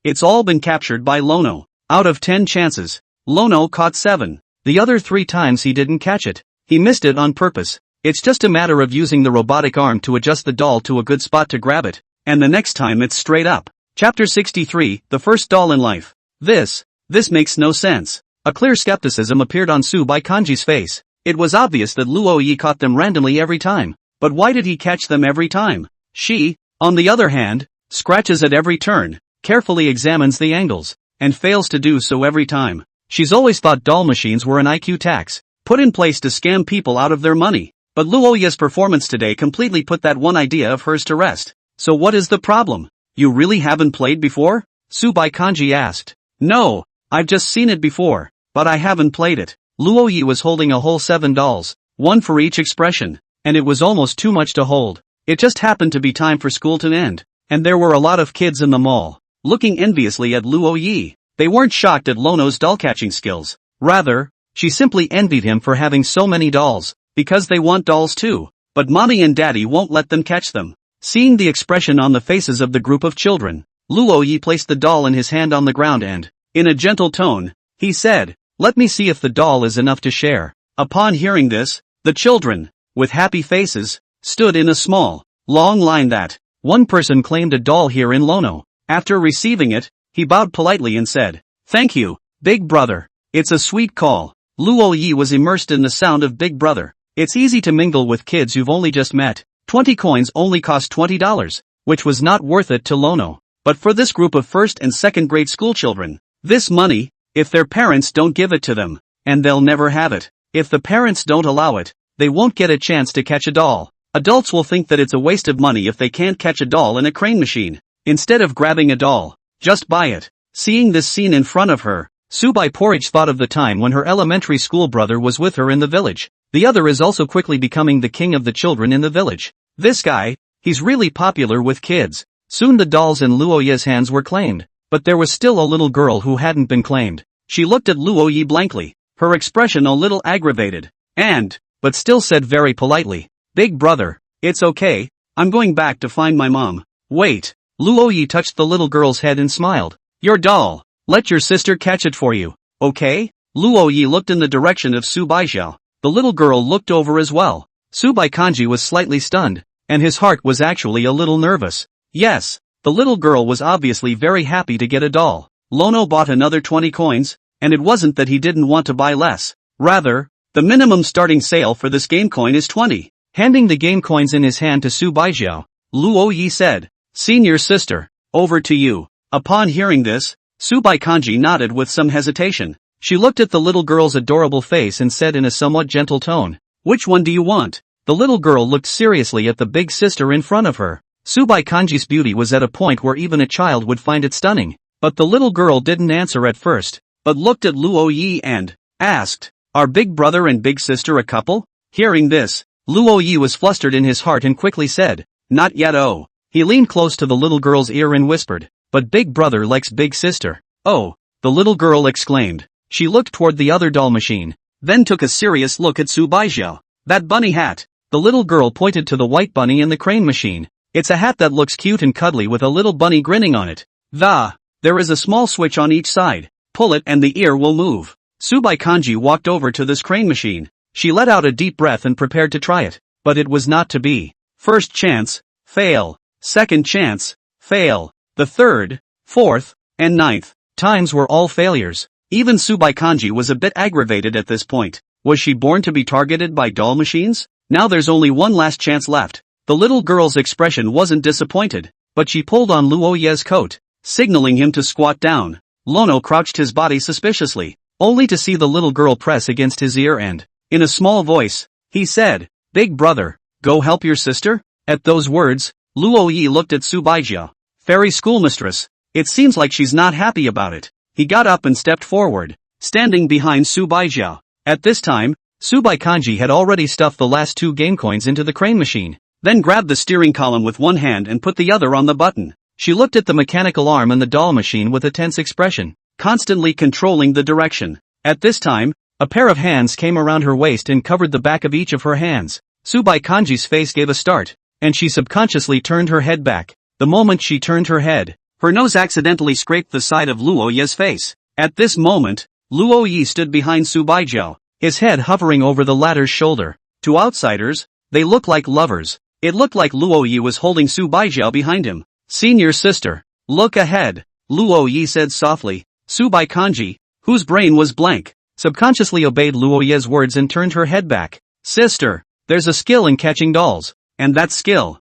It's all been captured by Lono. Out of 10 chances, Lono caught 7. The other 3 times he didn't catch it. He missed it on purpose. It's just a matter of using the robotic arm to adjust the doll to a good spot to grab it, and the next time it's straight up. Chapter 63, The First Doll in Life. This makes no sense. A clear skepticism appeared on Su Bai Kanji's face. It was obvious that Luo Yi caught them randomly every time. But why did he catch them every time? She, on the other hand, scratches at every turn, carefully examines the angles, and fails to do so every time. She's always thought doll machines were an IQ tax, put in place to scam people out of their money. But Luo Yi's performance today completely put that one idea of hers to rest. So what is the problem? You really haven't played before? Su Bai Kanji asked. No, I've just seen it before, but I haven't played it. Luo Yi was holding a whole 7 dolls, 1 for each expression, and it was almost too much to hold. It just happened to be time for school to end, and there were a lot of kids in the mall, looking enviously at Luo Yi. They weren't shocked at Lono's doll-catching skills. Rather, she simply envied him for having so many dolls, because they want dolls too, but mommy and daddy won't let them catch them. Seeing the expression on the faces of the group of children, Luo Yi placed the doll in his hand on the ground and, in a gentle tone, he said, "Let me see if the doll is enough to share." Upon hearing this, the children, with happy faces, stood in a small, long line that one person claimed a doll here in Lono. After receiving it, he bowed politely and said, "Thank you, Big Brother. It's a sweet call. Luo Yi was immersed in the sound of Big Brother. It's easy to mingle with kids you've only just met. 20 coins only cost $20, which was not worth it to Lono. But for this group of first and second grade school children, this money, if their parents don't give it to them, and they'll never have it. If the parents don't allow it, they won't get a chance to catch a doll. Adults will think that it's a waste of money if they can't catch a doll in a crane machine. Instead of grabbing a doll, just buy it. Seeing this scene in front of her, Subai Porridge thought of the time when her elementary school brother was with her in the village. The other is also quickly becoming the king of the children in the village. This guy, he's really popular with kids. Soon the dolls in Luo Yi's hands were claimed, but there was still a little girl who hadn't been claimed. She looked at Luo Yi blankly, her expression a little aggravated, but still said very politely, "Big Brother, it's okay, I'm going back to find my mom." "Wait." Luo Yi touched the little girl's head and smiled. "Your doll. Let your sister catch it for you, okay?" Luo Yi looked in the direction of Su Baijiao. The little girl looked over as well. Subai Kanji was slightly stunned, and his heart was actually a little nervous. Yes, the little girl was obviously very happy to get a doll. Lono bought another 20 coins, and it wasn't that he didn't want to buy less. Rather, the minimum starting sale for this game coin is 20. Handing the game coins in his hand to Su Baijiao, Luo Yi said, "Senior sister, over to you." Upon hearing this, Subai Kanji nodded with some hesitation. She looked at the little girl's adorable face and said in a somewhat gentle tone, "Which one do you want?" The little girl looked seriously at the big sister in front of her. Subai Kanji's beauty was at a point where even a child would find it stunning, but the little girl didn't answer at first, but looked at Luo Yi and asked, "Are Big Brother and Big Sister a couple?" Hearing this, Luo Yi was flustered in his heart and quickly said, "Not yet." Oh. He leaned close to the little girl's ear and whispered, "But Big Brother likes Big Sister." "Oh," the little girl exclaimed. She looked toward the other doll machine, then took a serious look at Su Baijiao. "That bunny hat." The little girl pointed to the white bunny in the crane machine. "It's a hat that looks cute and cuddly with a little bunny grinning on it. There is a small switch on each side. Pull it and the ear will move." Subai Kanji walked over to this crane machine. She let out a deep breath and prepared to try it, but it was not to be. First chance, fail. Second chance, fail. The third, fourth, and ninth times were all failures. Even Subai Kanji was a bit aggravated at this point. Was she born to be targeted by doll machines? Now there's only one last chance left. The little girl's expression wasn't disappointed, but she pulled on Luo Yi's coat, signaling him to squat down. Lono crouched his body suspiciously, only to see the little girl press against his ear and, in a small voice, he said, "Big Brother, go help your sister?" At those words, Luo Yi looked at Su Baijiao. "Fairy schoolmistress, it seems like she's not happy about it." He got up and stepped forward, standing behind Su Baijiao. At this time, Subai Kanji had already stuffed the last 2 game coins into the crane machine, then grabbed the steering column with one hand and put the other on the button. She looked at the mechanical arm and the doll machine with a tense expression, constantly controlling the direction. At this time, a pair of hands came around her waist and covered the back of each of her hands. Subai Kanji's face gave a start, and she subconsciously turned her head back. The moment she turned her head, her nose accidentally scraped the side of Luo Yi's face. At this moment, Luo Yi stood behind Su Baijiao, his head hovering over the latter's shoulder. To outsiders, they looked like lovers. It looked like Luo Yi was holding Su Baijiao behind him. "Senior sister, look ahead," Luo Yi said softly. Subai Kanji, whose brain was blank, subconsciously obeyed Luo Yi's words and turned her head back. "Sister, there's a skill in catching dolls, and that skill,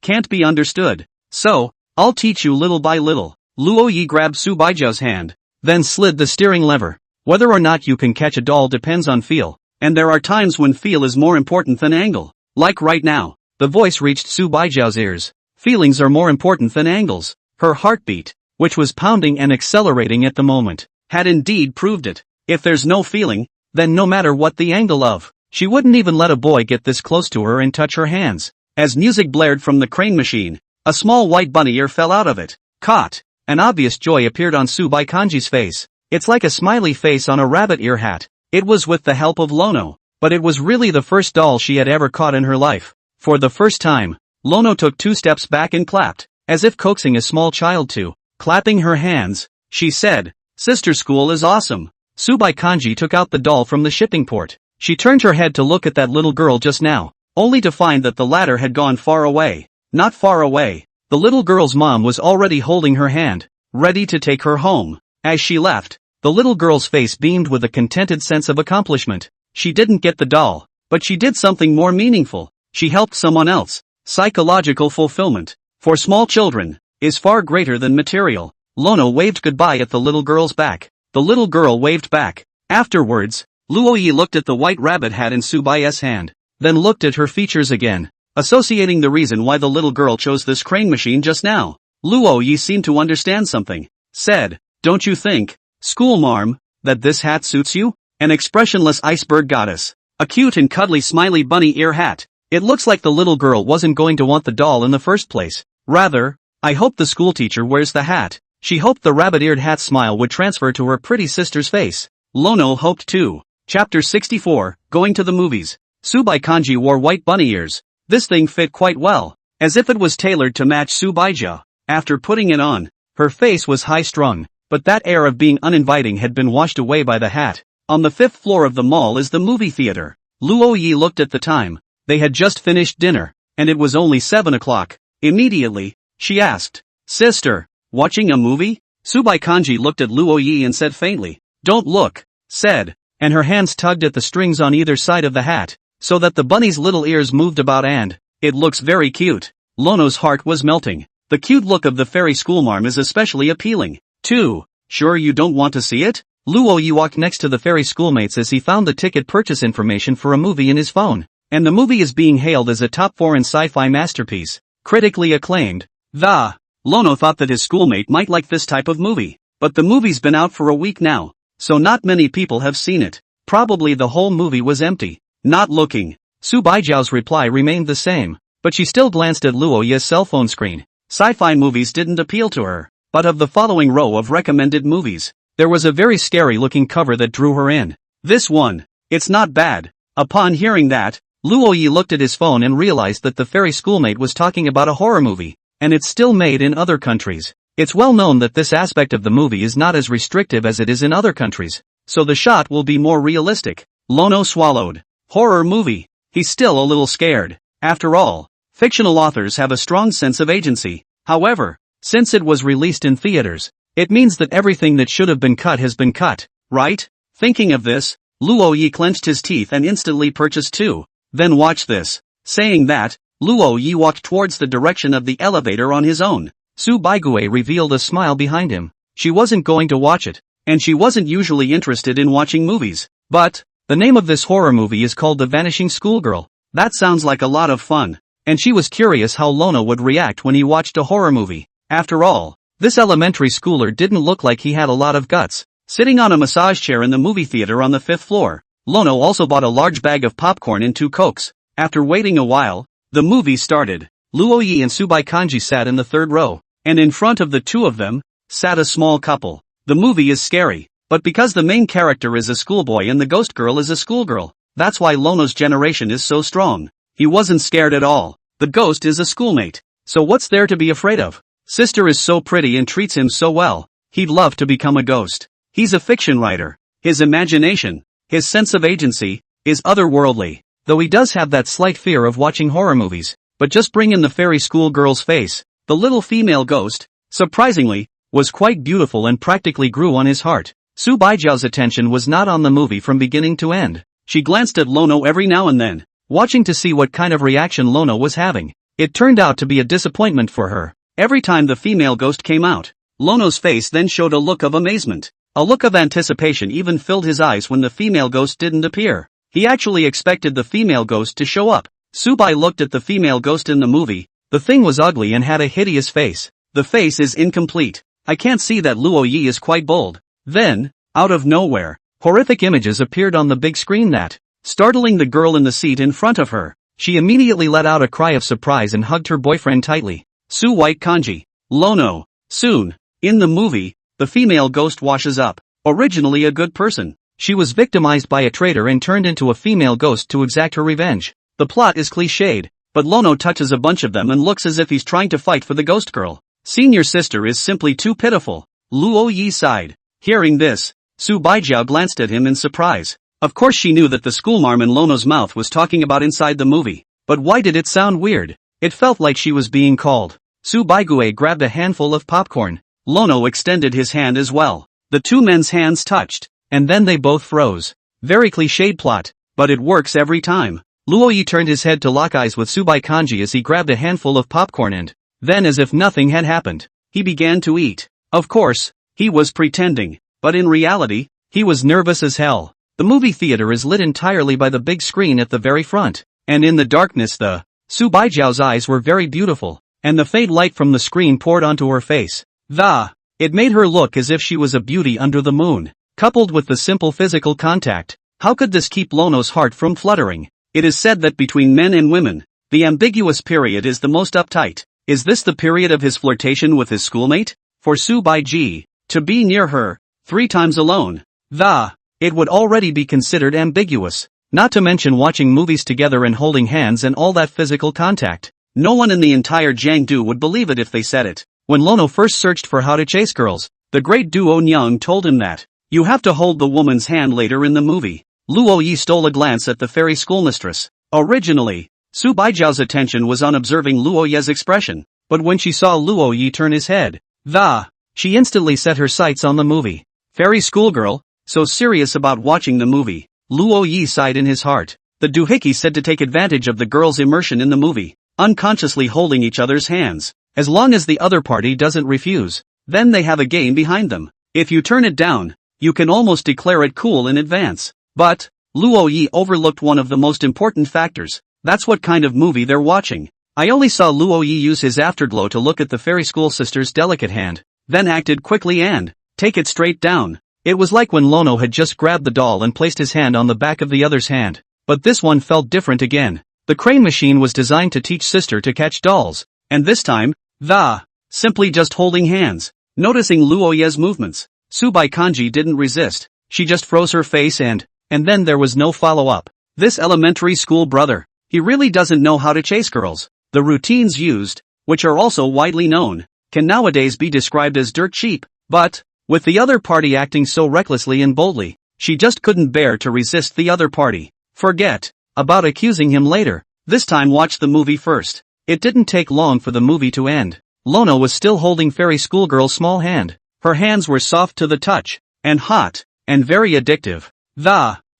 can't be understood. So, I'll teach you little by little." Luo Yi grabbed Su Baijiao's hand, then slid the steering lever. Whether or not you can catch a doll depends on feel, and there are times when feel is more important than angle. Like right now, the voice reached Su Baijiao's ears. Feelings are more important than angles. Her heartbeat, which was pounding and accelerating at the moment, had indeed proved it. If there's no feeling, then no matter what the angle of, she wouldn't even let a boy get this close to her and touch her hands. As music blared from the crane machine, a small white bunny ear fell out of it. Caught! An obvious joy appeared on Subai Kanji's face. It's like a smiley face on a rabbit ear hat. It was with the help of Lono, but it was really the first doll she had ever caught in her life. For the first time, Lono took 2 steps back and clapped, as if coaxing a small child to. Clapping her hands, she said, "Sister, school is awesome." Subai Kanji took out the doll from the shipping port. She turned her head to look at that little girl just now, only to find that the latter had gone far away. Not far away. The little girl's mom was already holding her hand, ready to take her home. As she left, The little girl's face beamed with a contented sense of accomplishment. She didn't get the doll, but she did something more meaningful. She helped someone else. Psychological fulfillment, for small children, is far greater than material. Lono waved goodbye at the little girl's back. The little girl waved back. Afterwards, Luoyi looked at the white rabbit hat in Subai's hand, then looked at her features again, associating the reason why the little girl chose this crane machine just now. Luoyi seemed to understand something. Said, "Don't you think, schoolmarm, that this hat suits you? An expressionless iceberg goddess. A cute and cuddly smiley bunny ear hat." It looks like the little girl wasn't going to want the doll in the first place. Rather, I hope the schoolteacher wears the hat. She hoped the rabbit-eared hat smile would transfer to her pretty sister's face. Lono hoped too. Chapter 64, Going to the Movies. Subai Kanji wore white bunny ears. This thing fit quite well, as if it was tailored to match Subaija. After putting it on, her face was high-strung, but that air of being uninviting had been washed away by the hat. On the 5th floor of the mall is the movie theater. Luoyi looked at the time. They had just finished dinner, and it was only 7 o'clock. Immediately, she asked, "Sister, watching a movie?" Subai Kanji looked at Luoyi and said faintly, "Don't look," said, and her hands tugged at the strings on either side of the hat, so that the bunny's little ears moved about and, "It looks very cute." Lono's heart was melting. The cute look of the fairy schoolmarm is especially appealing. 2. Sure you don't want to see it? Luoyi walked next to the fairy schoolmates as he found the ticket purchase information for a movie in his phone. And the movie is being hailed as a top foreign sci-fi masterpiece, critically acclaimed. Lono thought that his schoolmate might like this type of movie, but the movie's been out for a week now, so not many people have seen it. Probably the whole movie was empty. Not looking. Subaijiao's reply remained the same, but she still glanced at Luoyi's cell phone screen. Sci-fi movies didn't appeal to her, but of the following row of recommended movies, there was a very scary-looking cover that drew her in. This one. It's not bad. Upon hearing that, Luoyi looked at his phone and realized that the fairy schoolmate was talking about a horror movie, and it's still made in other countries. It's well known that this aspect of the movie is not as restrictive as it is in other countries, so the shot will be more realistic. Lono swallowed. Horror movie. He's still a little scared. After all, fictional authors have a strong sense of agency. However, since it was released in theaters, it means that everything that should have been cut has been cut, right? Thinking of this, Luoyi clenched his teeth and instantly purchased 2. Then watch this. Saying that, Luoyi walked towards the direction of the elevator on his own. Su Baiguei revealed a smile behind him. She wasn't going to watch it, and she wasn't usually interested in watching movies. But, the name of this horror movie is called The Vanishing Schoolgirl. That sounds like a lot of fun, and she was curious how Lono would react when he watched a horror movie. After all, this elementary schooler didn't look like he had a lot of guts. Sitting on a massage chair in the movie theater on the 5th floor, Lono also bought a large bag of popcorn and 2 Cokes. After waiting a while, the movie started. Luoyi and Subai Kanji sat in the 3rd row, and in front of the two of them, sat a small couple. The movie is scary, but because the main character is a schoolboy and the ghost girl is a schoolgirl, that's why Lono's generation is so strong. He wasn't scared at all. The ghost is a schoolmate, so what's there to be afraid of? Sister is so pretty and treats him so well, he'd love to become a ghost. He's a fiction writer. His imagination, his sense of agency, is otherworldly, though he does have that slight fear of watching horror movies. But just bring in the fairy schoolgirl's face. The little female ghost, surprisingly, was quite beautiful and practically grew on his heart. Su Baijiao's attention was not on the movie from beginning to end. She glanced at Lono every now and then, watching to see what kind of reaction Lono was having. It turned out to be a disappointment for her. Every time the female ghost came out, Lono's face then showed a look of amazement. A look of anticipation even filled his eyes when the female ghost didn't appear. He actually expected the female ghost to show up. Subai looked at the female ghost in the movie. The thing was ugly and had a hideous face. The face is incomplete. I can't see that Luoyi is quite bold. Then, out of nowhere, horrific images appeared on the big screen that, startling the girl in the seat in front of her. She immediately let out a cry of surprise and hugged her boyfriend tightly. Su White Kanji. Lono. Soon, in the movie, the female ghost washes up. Originally a good person, she was victimized by a traitor and turned into a female ghost to exact her revenge. The plot is cliched, but Lono touches a bunch of them and looks as if he's trying to fight for the ghost girl. Senior sister is simply too pitiful. Luoyi sighed. Hearing this, Su Baijiao glanced at him in surprise. Of course she knew that the schoolmarm in Lono's mouth was talking about inside the movie, but why did it sound weird? It felt like she was being called. Su Baiguei grabbed a handful of popcorn. Lono extended his hand as well. The two men's hands touched, and then they both froze. Very cliched plot, but it works every time. Luoyi turned his head to lock eyes with Subai Kanji as he grabbed a handful of popcorn and, then as if nothing had happened, he began to eat. Of course, he was pretending, but in reality, he was nervous as hell. The movie theater is lit entirely by the big screen at the very front, and in the darkness Su Baijiao's eyes were very beautiful, and the faint light from the screen poured onto her face. It made her look as if she was a beauty under the moon. Coupled with the simple physical contact, how could this keep Lono's heart from fluttering? It is said that between men and women, the ambiguous period is the most uptight. Is this the period of his flirtation with his schoolmate? For Su Baiji, to be near her, 3 times alone, it would already be considered ambiguous. Not to mention watching movies together and holding hands and all that physical contact. No one in the entire Jiangdu would believe it if they said it. When Lono first searched for how to chase girls, the great Duo Nyang told him that, you have to hold the woman's hand later in the movie. Luo Yi stole a glance at the fairy schoolmistress. Originally, Su Baijiao's attention was on observing Luo Ye's expression, but when she saw Luo Yi turn his head, she instantly set her sights on the movie. Fairy schoolgirl, so serious about watching the movie. Luo Yi sighed in his heart. The doohickey said to take advantage of the girl's immersion in the movie, unconsciously holding each other's hands. As long as the other party doesn't refuse, then they have a game behind them. If you turn it down, you can almost declare it cool in advance. But, Luo Yi overlooked one of the most important factors. That's what kind of movie they're watching. I only saw Luo Yi use his afterglow to look at the fairy school sister's delicate hand, then acted quickly and take it straight down. It was like when Lono had just grabbed the doll and placed his hand on the back of the other's hand. But this one felt different again. The crane machine was designed to teach sister to catch dolls. And this time, simply just holding hands. Noticing Luo Ye's movements, Subai Kanji didn't resist. She just froze her face and then there was no follow-up. This elementary school brother, he really doesn't know how to chase girls. The routines used, which are also widely known, can nowadays be described as dirt cheap. But, with the other party acting so recklessly and boldly, she just couldn't bear to resist the other party. Forget about accusing him later. This time watch the movie first. It didn't take long for the movie to end. Lono was still holding fairy schoolgirl's small hand. Her hands were soft to the touch, and hot, and very addictive.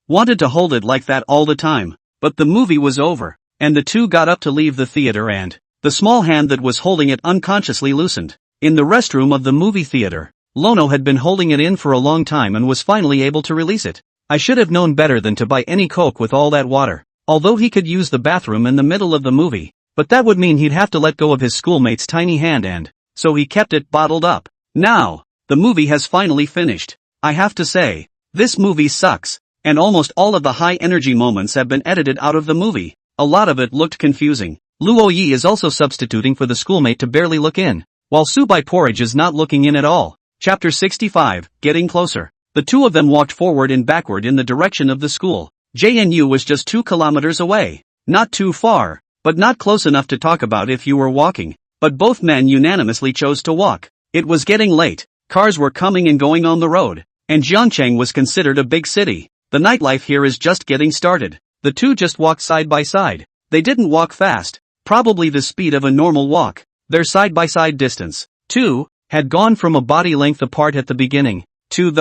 Wanted to hold it like that all the time. But the movie was over, and the two got up to leave the theater and the small hand that was holding it unconsciously loosened. In the restroom of the movie theater, Lono had been holding it in for a long time and was finally able to release it. I should have known better than to buy any Coke with all that water. Although he could use the bathroom in the middle of the movie, but that would mean he'd have to let go of his schoolmate's tiny hand and so he kept it bottled up. Now, the movie has finally finished. I have to say, this movie sucks, and almost all of the high-energy moments have been edited out of the movie. A lot of it looked confusing. Luo Yi is also substituting for the schoolmate to barely look in, while Subai Porridge is not looking in at all. Chapter 65, Getting Closer. The two of them walked forward and backward in the direction of the school. JNU was just 2 kilometers away. Not too far, but not close enough to talk about if you were walking. But both men unanimously chose to walk. It was getting late, cars were coming and going on the road, and Jiangcheng was considered a big city. The nightlife here is just getting started. The two just walked side by side. They didn't walk fast, probably the speed of a normal walk. Their side-by-side distance, too, had gone from a body length apart at the beginning, to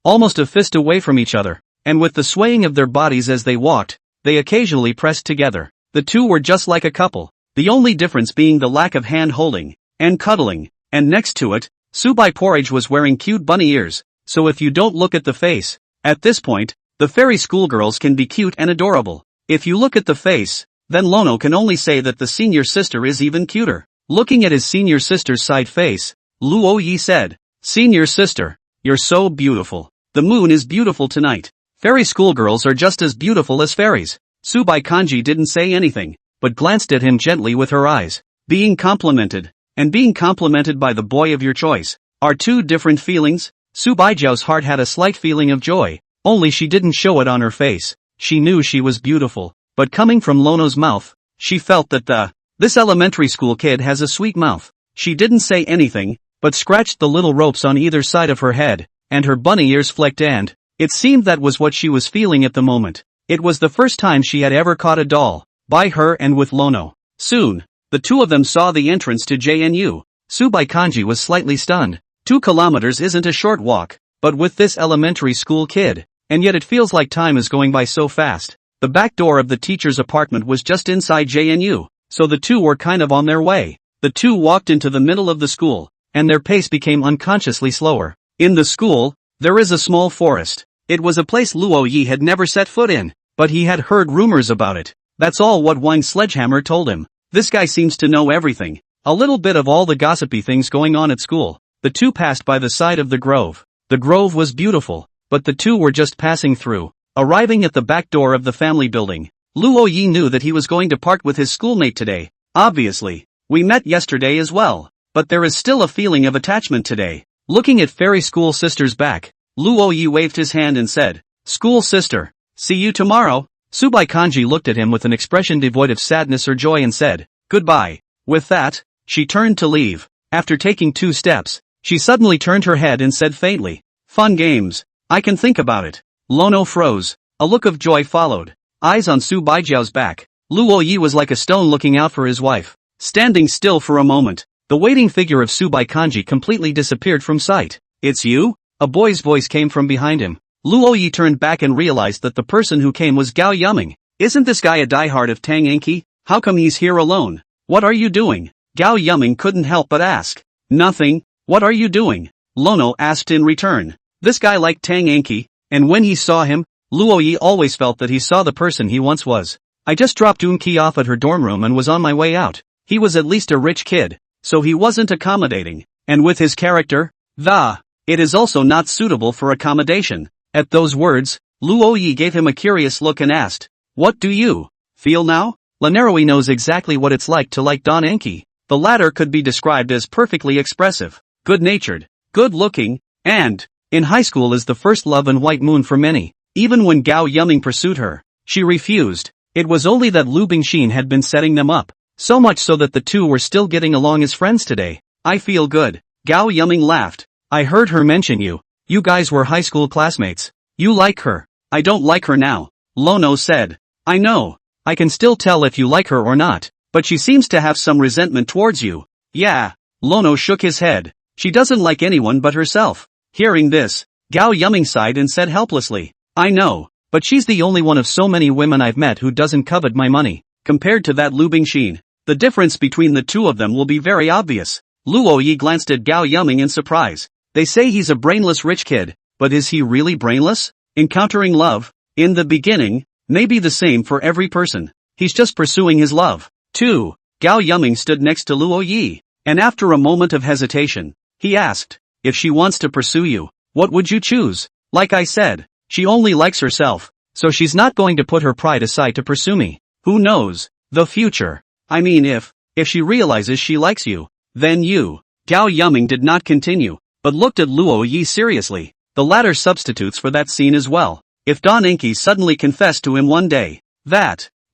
almost a fist away from each other, and with the swaying of their bodies as they walked, they occasionally pressed together. The two were just like a couple, the only difference being the lack of hand-holding, and cuddling, and next to it, Subai Porridge was wearing cute bunny ears, so if you don't look at the face, at this point, the fairy schoolgirls can be cute and adorable. If you look at the face, then Lono can only say that the senior sister is even cuter. Looking at his senior sister's side face, Luo Yi said, "Senior sister, you're so beautiful. The moon is beautiful tonight. Fairy schoolgirls are just as beautiful as fairies." Subai Kanji didn't say anything, but glanced at him gently with her eyes. Being complimented, and being complimented by the boy of your choice, are two different feelings. Subai Jiao's heart had a slight feeling of joy, only she didn't show it on her face. She knew she was beautiful, but coming from Lono's mouth, she felt that this elementary school kid has a sweet mouth. She didn't say anything, but scratched the little ropes on either side of her head, and her bunny ears flecked, and it seemed that was what she was feeling at the moment. It was the first time she had ever caught a doll, by her and with Lono. Soon, the two of them saw the entrance to JNU. Subai Kanji was slightly stunned. 2 kilometers isn't a short walk. but with this elementary school kid. And yet it feels like time is going by so fast. The back door of the teacher's apartment was just inside JNU, so the two were kind of on their way. The two walked into the middle of the school, and their pace became unconsciously slower. In the school, there is a small forest. It was a place Luo Yi had never set foot in, but he had heard rumors about it. That's all what Wang Sledgehammer told him. This guy seems to know everything. A little bit of all the gossipy things going on at school. The two passed by the side of the grove. The grove was beautiful, but the two were just passing through. Arriving at the back door of the family building, Luo Yi knew that he was going to part with his schoolmate today. Obviously, we met yesterday as well, but there is still a feeling of attachment today. Looking at Fairy School Sister's back, Luo Yi waved his hand and said, "School Sister, see you tomorrow." Subai Kanji looked at him with an expression devoid of sadness or joy and said, "Goodbye." With that, she turned to leave. After taking 2 steps, she suddenly turned her head and said faintly, "Fun games. I can think about it." Lono froze. A look of joy followed. Eyes on Su Baijiao's back, Luo Yi was like a stone looking out for his wife. Standing still for a moment, the waiting figure of Subai Kanji completely disappeared from sight. "It's you?" A boy's voice came from behind him. Luo Yi turned back and realized that the person who came was Gao Yuming. "Isn't this guy a diehard of Tang Enki? How come he's here alone? What are you doing?" Gao Yuming couldn't help but ask. "Nothing. What are you doing?" Lono asked in return. This guy liked Tang Enki, and when he saw him, Luo Yi always felt that he saw the person he once was. "I just dropped Unki off at her dorm room and was on my way out." He was at least a rich kid, so he wasn't accommodating. And with his character, it is also not suitable for accommodation. At those words, Luo Yi gave him a curious look and asked, "What do you feel now?" Lanaroi knows exactly what it's like to like Don Enki. The latter could be described as perfectly expressive, good-natured, good-looking, and, in high school is the first love and white moon for many. Even when Gao Yuming pursued her, she refused. It was only that Lu Bingxin had been setting them up, so much so that the two were still getting along as friends today. "I feel good." Gao Yuming laughed. "I heard her mention you. You guys were high school classmates. You like her." "I don't like her now," Lono said. "I know. I can still tell if you like her or not, but she seems to have some resentment towards you." "Yeah." Lono shook his head. "She doesn't like anyone but herself." Hearing this, Gao Yuming sighed and said helplessly, "I know, but she's the only one of so many women I've met who doesn't covet my money. Compared to that Lu Bingxin, the difference between the two of them will be very obvious." Luo Yi glanced at Gao Yuming in surprise. They say he's a brainless rich kid, but is he really brainless? Encountering love, in the beginning, may be the same for every person. He's just pursuing his love, too. Gao Yuming stood next to Luo Yi, and after a moment of hesitation, he asked, "If she wants to pursue you, what would you choose?" "Like I said, she only likes herself, so she's not going to put her pride aside to pursue me. Who knows, the future. I mean if she realizes she likes you, then you." Gao Yuming did not continue, but looked at Luo Yi seriously. The latter substitutes for that scene as well. If Don Enki suddenly confessed to him one day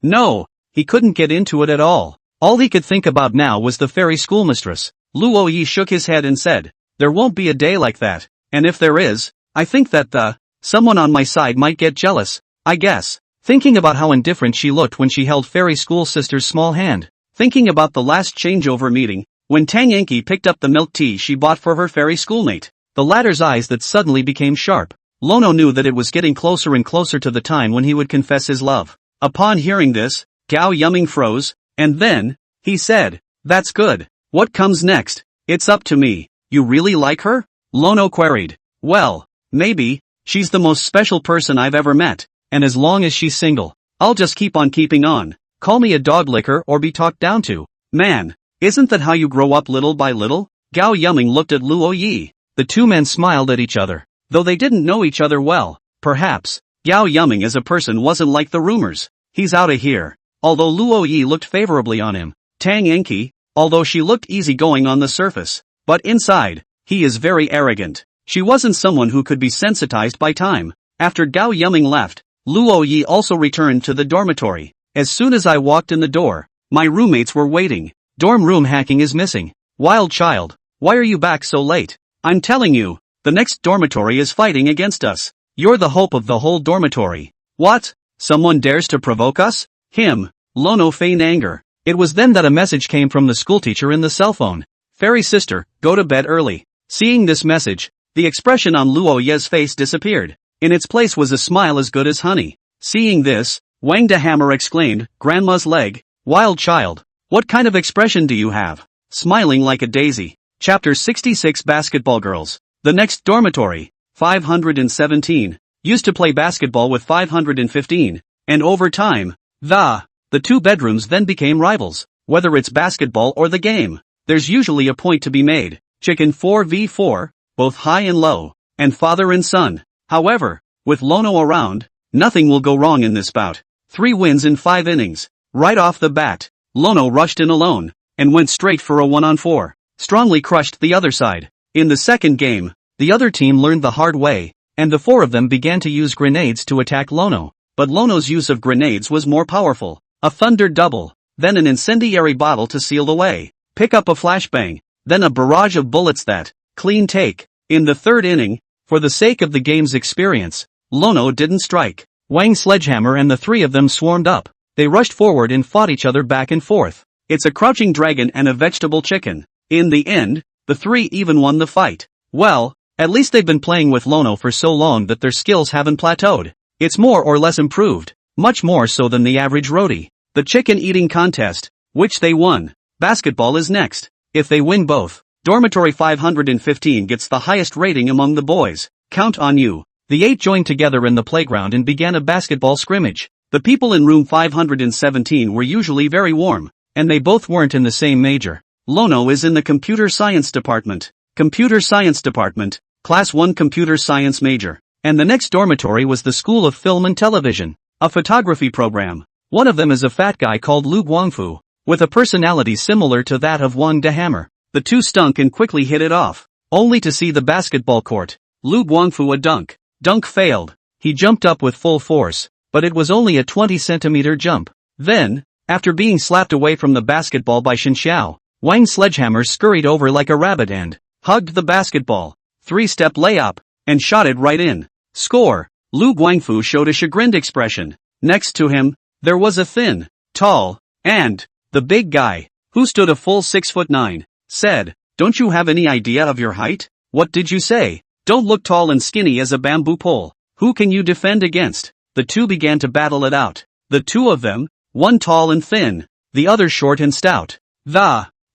no, he couldn't get into it at all. All he could think about now was the fairy schoolmistress. Luo Yi shook his head and said, "There won't be a day like that, and if there is, I think that someone on my side might get jealous, I guess." Thinking about how indifferent she looked when she held Fairy School Sister's small hand. Thinking about the last changeover meeting, when Tang Enki picked up the milk tea she bought for her fairy schoolmate. The latter's eyes that suddenly became sharp. Lono knew that it was getting closer and closer to the time when he would confess his love. Upon hearing this, Gao Yuming froze, and then, he said, "That's good. What comes next?" "It's up to me." "You really like her?" Lono queried. "Well, maybe. She's the most special person I've ever met, and as long as she's single, I'll just keep on keeping on. Call me a dog licker or be talked down to." "Man, isn't that how you grow up little by little?" Gao Yuming looked at Luo Yi. The two men smiled at each other, though they didn't know each other well. Perhaps, Gao Yuming as a person wasn't like the rumors. "He's outta here." Although Luo Yi looked favorably on him, Tang Enki, although she looked easygoing on the surface, but inside, he is very arrogant. She wasn't someone who could be sensitized by time. After Gao Yuming left, Luo Yi also returned to the dormitory. "As soon as I walked in the door, my roommates were waiting. Dorm room hacking is missing. Wild child, why are you back so late? I'm telling you, the next dormitory is fighting against us. You're the hope of the whole dormitory." "What? Someone dares to provoke us?" "Him." Lono feigned anger. It was then that a message came from the schoolteacher in the cell phone. "Fairy sister, go to bed early." Seeing this message, the expression on Luo Ye's face disappeared. In its place was a smile as good as honey. Seeing this, Wang the Hammer exclaimed, "Grandma's leg, wild child. What kind of expression do you have?" Smiling like a daisy. Chapter 66 Basketball Girls. The next dormitory, 517, used to play basketball with 515, and over time, the two bedrooms then became rivals. Whether it's basketball or the game, there's usually a point to be made. Chicken 4v4, both high and low, and father and son. However, with Lono around, nothing will go wrong in this bout. 3 wins in 5 innings. Right off the bat, Lono rushed in alone, and went straight for a 1-on-4. Strongly crushed the other side. In the second game, the other team learned the hard way, and the 4 of them began to use grenades to attack Lono. But Lono's use of grenades was more powerful. A thunder double, then an incendiary bottle to seal the way. Pick up a flashbang, then a barrage of bullets that, clean take. In the third inning, for the sake of the game's experience, Lono didn't strike. Wang's sledgehammer and the 3 of them swarmed up. They rushed forward and fought each other back and forth. It's a crouching dragon and a vegetable chicken. In the end, the 3 even won the fight. Well, at least they've been playing with Lono for so long that their skills haven't plateaued. It's more or less improved, much more so than the average roadie. The chicken eating contest, which they won. Basketball is next. If they win both, dormitory 515 gets the highest rating among the boys. Count on you. The 8 joined together in the playground and began a basketball scrimmage. The people in room 517 were usually very warm, and they both weren't in the same major. Lono is in the computer science department. Computer science department, class 1 computer science major. And the next dormitory was the School of Film and Television, a photography program. One of them is a fat guy called Lu Guangfu, with a personality similar to that of Wang the Hammer. The 2 stunk and quickly hit it off, only to see the basketball court. Lu Guangfu a dunk. Dunk failed. He jumped up with full force, but it was only a 20-centimeter jump. Then, after being slapped away from the basketball by Shen Xiao, Wang's sledgehammer scurried over like a rabbit and hugged the basketball. 3-step layup, and shot it right in. Score. Lu Guangfu showed a chagrined expression. Next to him, there was a thin, tall, and the big guy, who stood a full 6'9", said, "Don't you have any idea of your height? What did you say? Don't look tall and skinny as a bamboo pole. Who can you defend against?" The 2 began to battle it out. The 2 of them, one tall and thin, the other short and stout.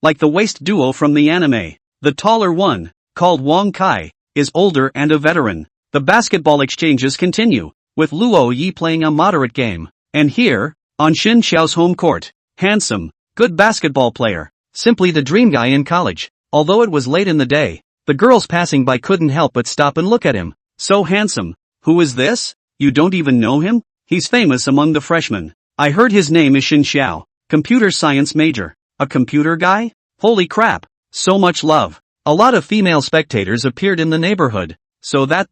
Like the waist duo from the anime. The taller one, called Wang Kai, is older and a veteran. The basketball exchanges continue, with Luo Yi playing a moderate game. And here, on Shen Xiao's home court, handsome, good basketball player, simply the dream guy in college. Although it was late in the day, the girls passing by couldn't help but stop and look at him. So handsome. Who is this? You don't even know him? He's famous among the freshmen. I heard his name is Shen Xiao, computer science major. A computer guy? Holy crap. So much love. A lot of female spectators appeared in the neighborhood, so that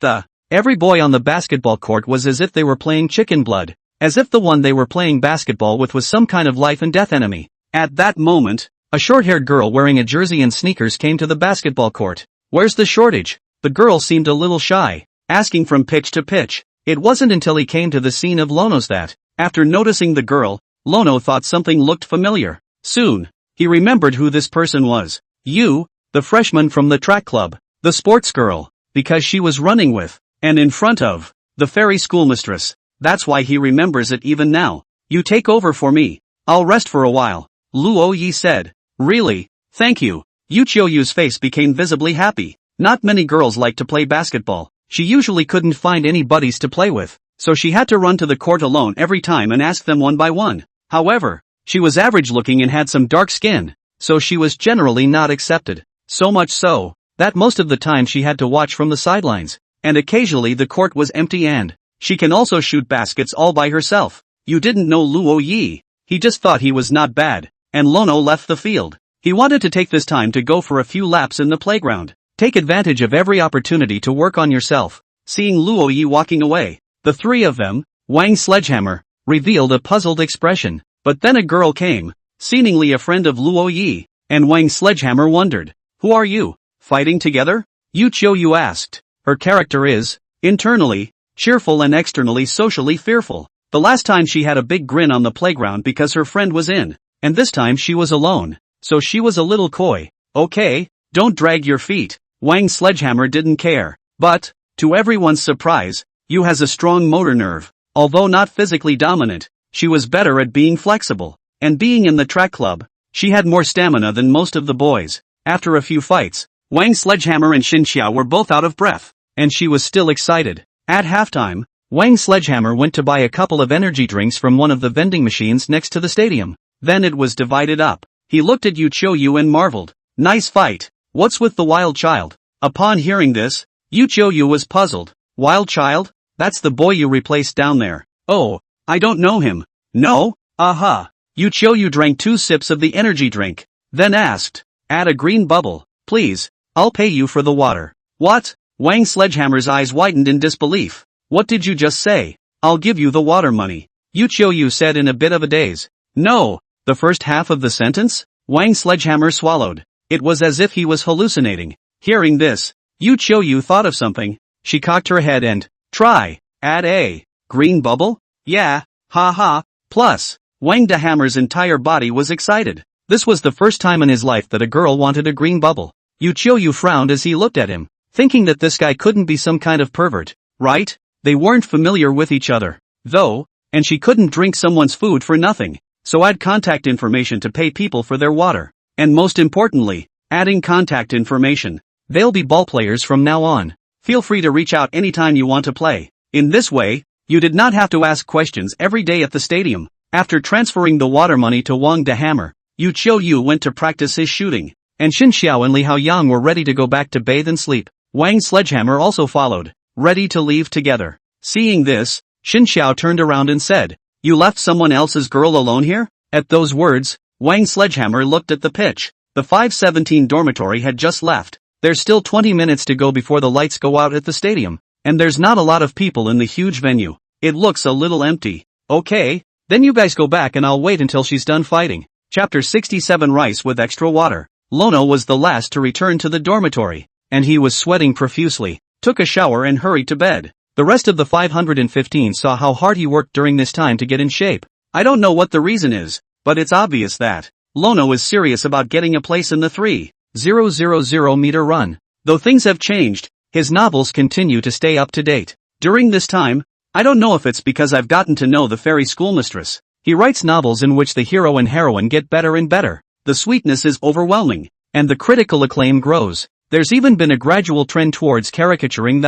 every boy on the basketball court was as if they were playing chicken blood, as if the one they were playing basketball with was some kind of life and death enemy. At that moment, a short-haired girl wearing a jersey and sneakers came to the basketball court. "Where's the shortage?" The girl seemed a little shy, asking from pitch to pitch. It wasn't until he came to the scene of Lono's that, after noticing the girl, Lono thought something looked familiar. Soon, he remembered who this person was. You, the freshman from the track club, the sports girl, because she was running with, and in front of, the fairy schoolmistress. That's why he remembers it even now. "You take over for me. I'll rest for a while," Luo Yi said. "Really? Thank you." Yu Qiuyu's face became visibly happy. Not many girls like to play basketball. She usually couldn't find any buddies to play with, so she had to run to the court alone every time and ask them one by one. However, she was average looking and had some dark skin, so she was generally not accepted. So much so, that most of the time she had to watch from the sidelines, and occasionally the court was empty and she can also shoot baskets all by herself. You didn't know Luo Yi. He just thought he was not bad, and Lono left the field. He wanted to take this time to go for a few laps in the playground. Take advantage of every opportunity to work on yourself. Seeing Luo Yi walking away, the 3 of them, Wang's sledgehammer, revealed a puzzled expression. But then a girl came, seemingly a friend of Luo Yi, and Wang's sledgehammer wondered, "Who are you? Fighting together?" Yu Qiuyu asked. Her character is, internally, cheerful and externally socially fearful. The last time she had a big grin on the playground because her friend was in, and this time she was alone, so she was a little coy. "Okay, don't drag your feet." Wang's sledgehammer didn't care. But, to everyone's surprise, Yu has a strong motor nerve. Although not physically dominant, she was better at being flexible. And being in the track club, she had more stamina than most of the boys. After a few fights, Wang Sledgehammer and Xin Xiao were both out of breath, and she was still excited. At halftime, Wang Sledgehammer went to buy a couple of energy drinks from one of the vending machines next to the stadium. Then it was divided up. He looked at Yu Qiuyu and marveled. Nice fight. What's with the wild child? Upon hearing this, Yu Qiuyu was puzzled. Wild child? That's the boy you replaced down there. Oh, I don't know him. No? Aha. Yu Qiuyu drank 2 sips of the energy drink, then asked, add a green bubble, please. I'll pay you for the water. What? Wang Sledgehammer's eyes widened in disbelief. What did you just say? I'll give you the water money. Yu Qiuyu said in a bit of a daze. No. The first half of the sentence? Wang Sledgehammer swallowed. It was as if he was hallucinating. Hearing this, Yu Qiuyu thought of something. She cocked her head and, try, add a green bubble? Yeah, ha ha. Plus, Wang de Hammer's entire body was excited. This was the first time in his life that a girl wanted a green bubble. Yu Qiuyu frowned as he looked at him, thinking that this guy couldn't be some kind of pervert, right? They weren't familiar with each other, though, and she couldn't drink someone's food for nothing, so add contact information to pay people for their water. And most importantly, adding contact information. They'll be ballplayers from now on. Feel free to reach out anytime you want to play. In this way, you did not have to ask questions every day at the stadium. After transferring the water money to Wang de Hammer, Yu Qiuyu went to practice his shooting, and Xin Xiao and Li Haoyang were ready to go back to bathe and sleep. Wang Sledgehammer also followed, ready to leave together. Seeing this, Xin Xiao turned around and said, you left someone else's girl alone here? At those words, Wang Sledgehammer looked at the pitch. The 517 dormitory had just left. There's still 20 minutes to go before the lights go out at the stadium, and there's not a lot of people in the huge venue. It looks a little empty. Okay, then you guys go back and I'll wait until she's done fighting. Chapter 67 Rice with Extra Water. Lono was the last to return to the dormitory, and he was sweating profusely, took a shower and hurried to bed. The rest of the 515 saw how hard he worked during this time to get in shape. I don't know what the reason is, but it's obvious that Lono is serious about getting a place in the 3,000 meter run. Though things have changed, his novels continue to stay up to date. During this time, I don't know if it's because I've gotten to know the fairy schoolmistress. He writes novels in which the hero and heroine get better and better. The sweetness is overwhelming, and the critical acclaim grows. There's even been a gradual trend towards caricaturing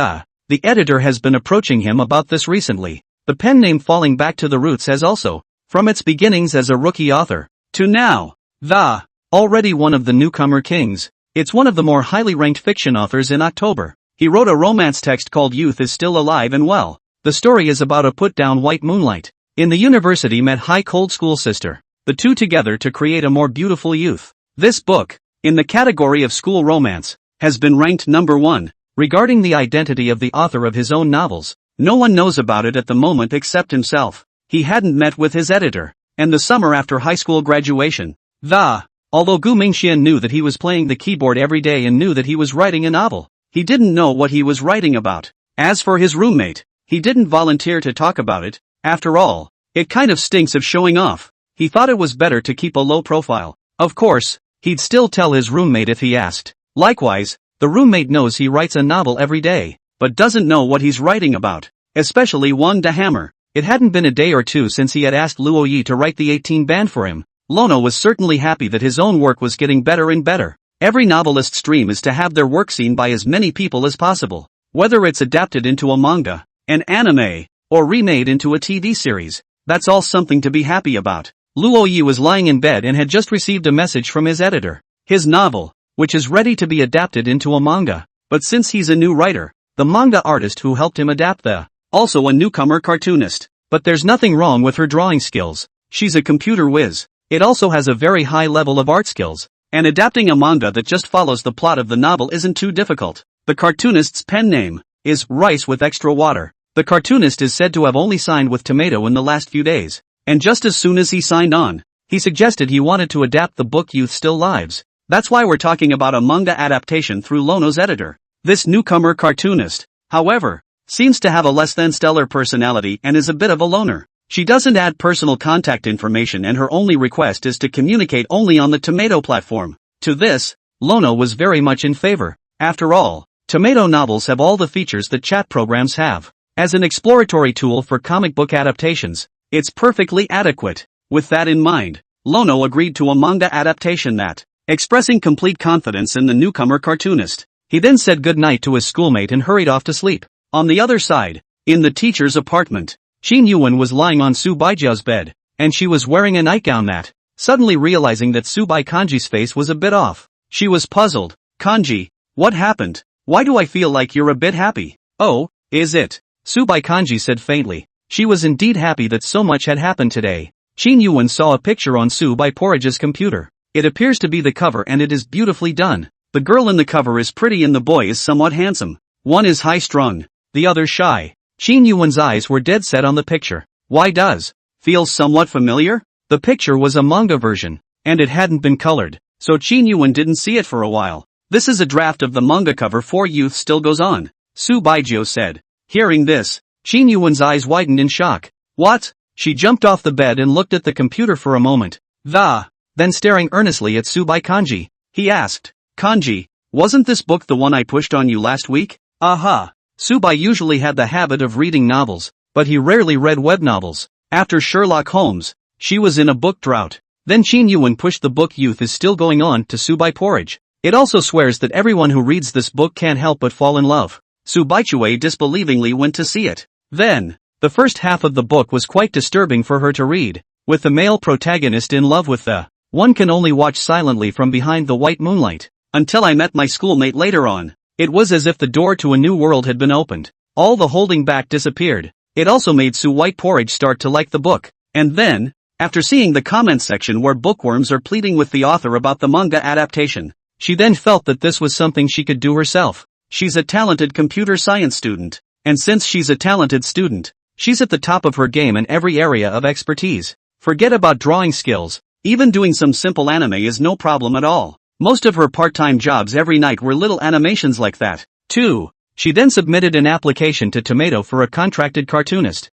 the editor has been approaching him about this recently. The pen name falling back to the roots has also, from its beginnings as a rookie author, to now, already one of the newcomer kings. It's one of the more highly ranked fiction authors in October. He wrote a romance text called Youth is Still Alive and Well. The story is about a put-down white moonlight in the university met high cold school sister. The two together to create a more beautiful youth. This book, in the category of school romance, has been ranked number 1. Regarding the identity of the author of his own novels, no one knows about it at the moment except himself. He hadn't met with his editor, and the summer after high school graduation, although Gu Mingxian knew that he was playing the keyboard every day and knew that he was writing a novel, he didn't know what he was writing about. As for his roommate, he didn't volunteer to talk about it. After all, it kind of stinks of showing off. He thought it was better to keep a low profile. Of course, he'd still tell his roommate if he asked. Likewise, the roommate knows he writes a novel every day, but doesn't know what he's writing about. Especially Wang de Hammer. It hadn't been a day or two since he had asked Luo Yi to write the 18 band for him. Lono was certainly happy that his own work was getting better and better. Every novelist's dream is to have their work seen by as many people as possible. Whether it's adapted into a manga, an anime, or remade into a TV series, that's all something to be happy about. Luo Yi was lying in bed and had just received a message from his editor. His novel, which is ready to be adapted into a manga. But since he's a new writer, the manga artist who helped him adapt also a newcomer cartoonist. But there's nothing wrong with her drawing skills. She's a computer whiz. It also has a very high level of art skills. And adapting a manga that just follows the plot of the novel isn't too difficult. The cartoonist's pen name is Rice with Extra Water. The cartoonist is said to have only signed with Tomato in the last few days. And just as soon as he signed on, he suggested he wanted to adapt the book Youth Still Lives. That's why we're talking about a manga adaptation through Lono's editor. This newcomer cartoonist, however, seems to have a less than stellar personality and is a bit of a loner. She doesn't add personal contact information and her only request is to communicate only on the Tomato platform. To this, Lono was very much in favor. After all, Tomato novels have all the features that chat programs have. As an exploratory tool for comic book adaptations, it's perfectly adequate. With that in mind, Lono agreed to a manga adaptation that, expressing complete confidence in the newcomer cartoonist. He then said goodnight to his schoolmate and hurried off to sleep. On the other side, in the teacher's apartment, Shin Yuan was lying on Su Baijiao's bed, and she was wearing a nightgown that, suddenly realizing that Su Bai Kanji's face was a bit off, she was puzzled. Kanji, what happened? Why do I feel like you're a bit happy? Oh, is it? Su Bai Kanji said faintly. She was indeed happy that so much had happened today. Shin Yuan saw a picture on Su Bai Porridge's computer. It appears to be the cover and it is beautifully done. The girl in the cover is pretty and the boy is somewhat handsome. One is high-strung, the other shy. Shin Yuan's eyes were dead set on the picture. Why does? Feels somewhat familiar? The picture was a manga version, and it hadn't been colored, so Shin Yuan didn't see it for a while. This is a draft of the manga cover for Youth Still Goes On, Su Baijiao said. Hearing this, Shin Yuan's eyes widened in shock. What? She jumped off the bed and looked at the computer for a moment. Then staring earnestly at Su Bai Kanji, he asked, Kanji, wasn't this book the one I pushed on you last week? Aha. Su Bai usually had the habit of reading novels, but he rarely read web novels. After Sherlock Holmes, she was in a book drought. Then Shin Yuan pushed the book Youth Is Still Going On to Su Bai Porridge. It also swears that everyone who reads this book can't help but fall in love. Su Baijiao disbelievingly went to see it. Then, the first half of the book was quite disturbing for her to read, with the male protagonist in love with the one can only watch silently from behind the white moonlight. Until I met my schoolmate later on. It was as if the door to a new world had been opened. All the holding back disappeared. It also made Su White Porridge start to like the book. And then, after seeing the comments section where bookworms are pleading with the author about the manga adaptation, she then felt that this was something she could do herself. She's a talented computer science student. And since she's a talented student, she's at the top of her game in every area of expertise. Forget about drawing skills. Even doing some simple anime is no problem at all. Most of her part-time jobs every night were little animations like that, too. She then submitted an application to Tomato for a contracted cartoonist.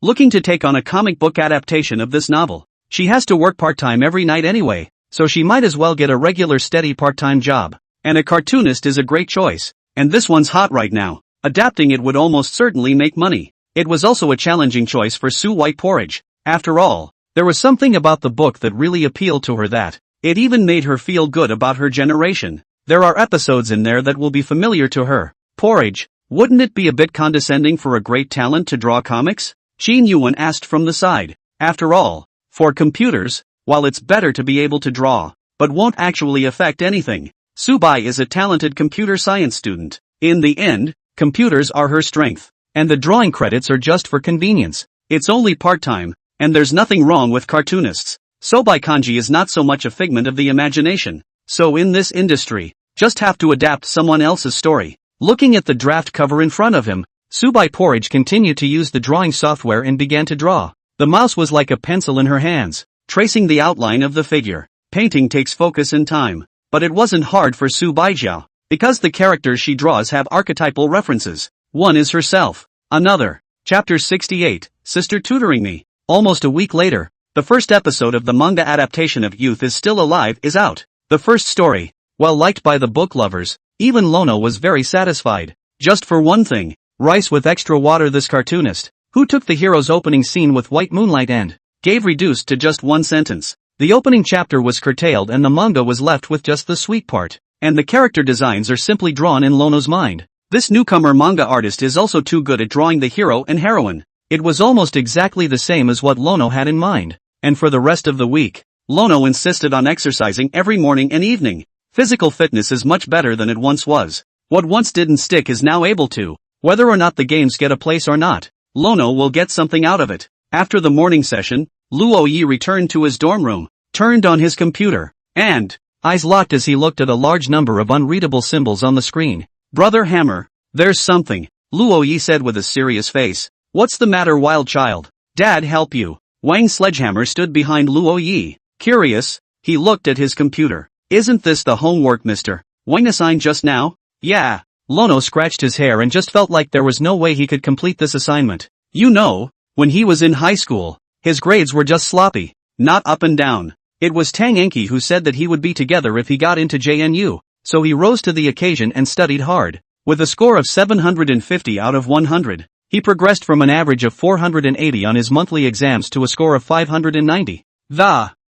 Looking to take on a comic book adaptation of this novel. She has to work part-time every night anyway, so she might as well get a regular steady part-time job. And a cartoonist is a great choice. And this one's hot right now. Adapting it would almost certainly make money. It was also a challenging choice for Su White Porridge. After all, there was something about the book that really appealed to her that it even made her feel good about her generation. There are episodes in there that will be familiar to her. Porridge, wouldn't it be a bit condescending for a great talent to draw comics? Shin Yuan asked from the side. After all, for computers, while it's better to be able to draw, but won't actually affect anything. Su Bai is a talented computer science student. In the end, computers are her strength, and the drawing credits are just for convenience. It's only part-time, and there's nothing wrong with cartoonists. Su Bai Kanji is not so much a figment of the imagination. So in this industry, just have to adapt someone else's story. Looking at the draft cover in front of him, Su Bai Porridge continued to use the drawing software and began to draw. The mouse was like a pencil in her hands, tracing the outline of the figure. Painting takes focus and time, but it wasn't hard for Su Baijiao, because the characters she draws have archetypal references. One is herself. Another. Chapter 68, Sister Tutoring Me. Almost a week later, the first episode of the manga adaptation of Youth Is Still Alive is out. The first story, well liked by the book lovers, even Lono was very satisfied. Just for one thing, rice with extra water. This cartoonist, who took the hero's opening scene with white moonlight and gave reduced to just one sentence. The opening chapter was curtailed and the manga was left with just the sweet part, and the character designs are simply drawn in Lono's mind. This newcomer manga artist is also too good at drawing the hero and heroine. It was almost exactly the same as what Lono had in mind. And for the rest of the week, Lono insisted on exercising every morning and evening. Physical fitness is much better than it once was. What once didn't stick is now able to. Whether or not the games get a place or not, Lono will get something out of it. After the morning session, Luo Yi returned to his dorm room, turned on his computer, and eyes locked as he looked at a large number of unreadable symbols on the screen. Brother Hammer, there's something, Luo Yi said with a serious face. What's the matter, wild child? Dad help you. Wang Sledgehammer stood behind Luo Yi. Curious, he looked at his computer. Isn't this the homework Mr. Wang assigned just now? Yeah. Lono scratched his hair and just felt like there was no way he could complete this assignment. You know, when he was in high school, his grades were just sloppy, not up and down. It was Tang Enki who said that he would be together if he got into JNU. so he rose to the occasion and studied hard. With a score of 750 out of 100, he progressed from an average of 480 on his monthly exams to a score of 590.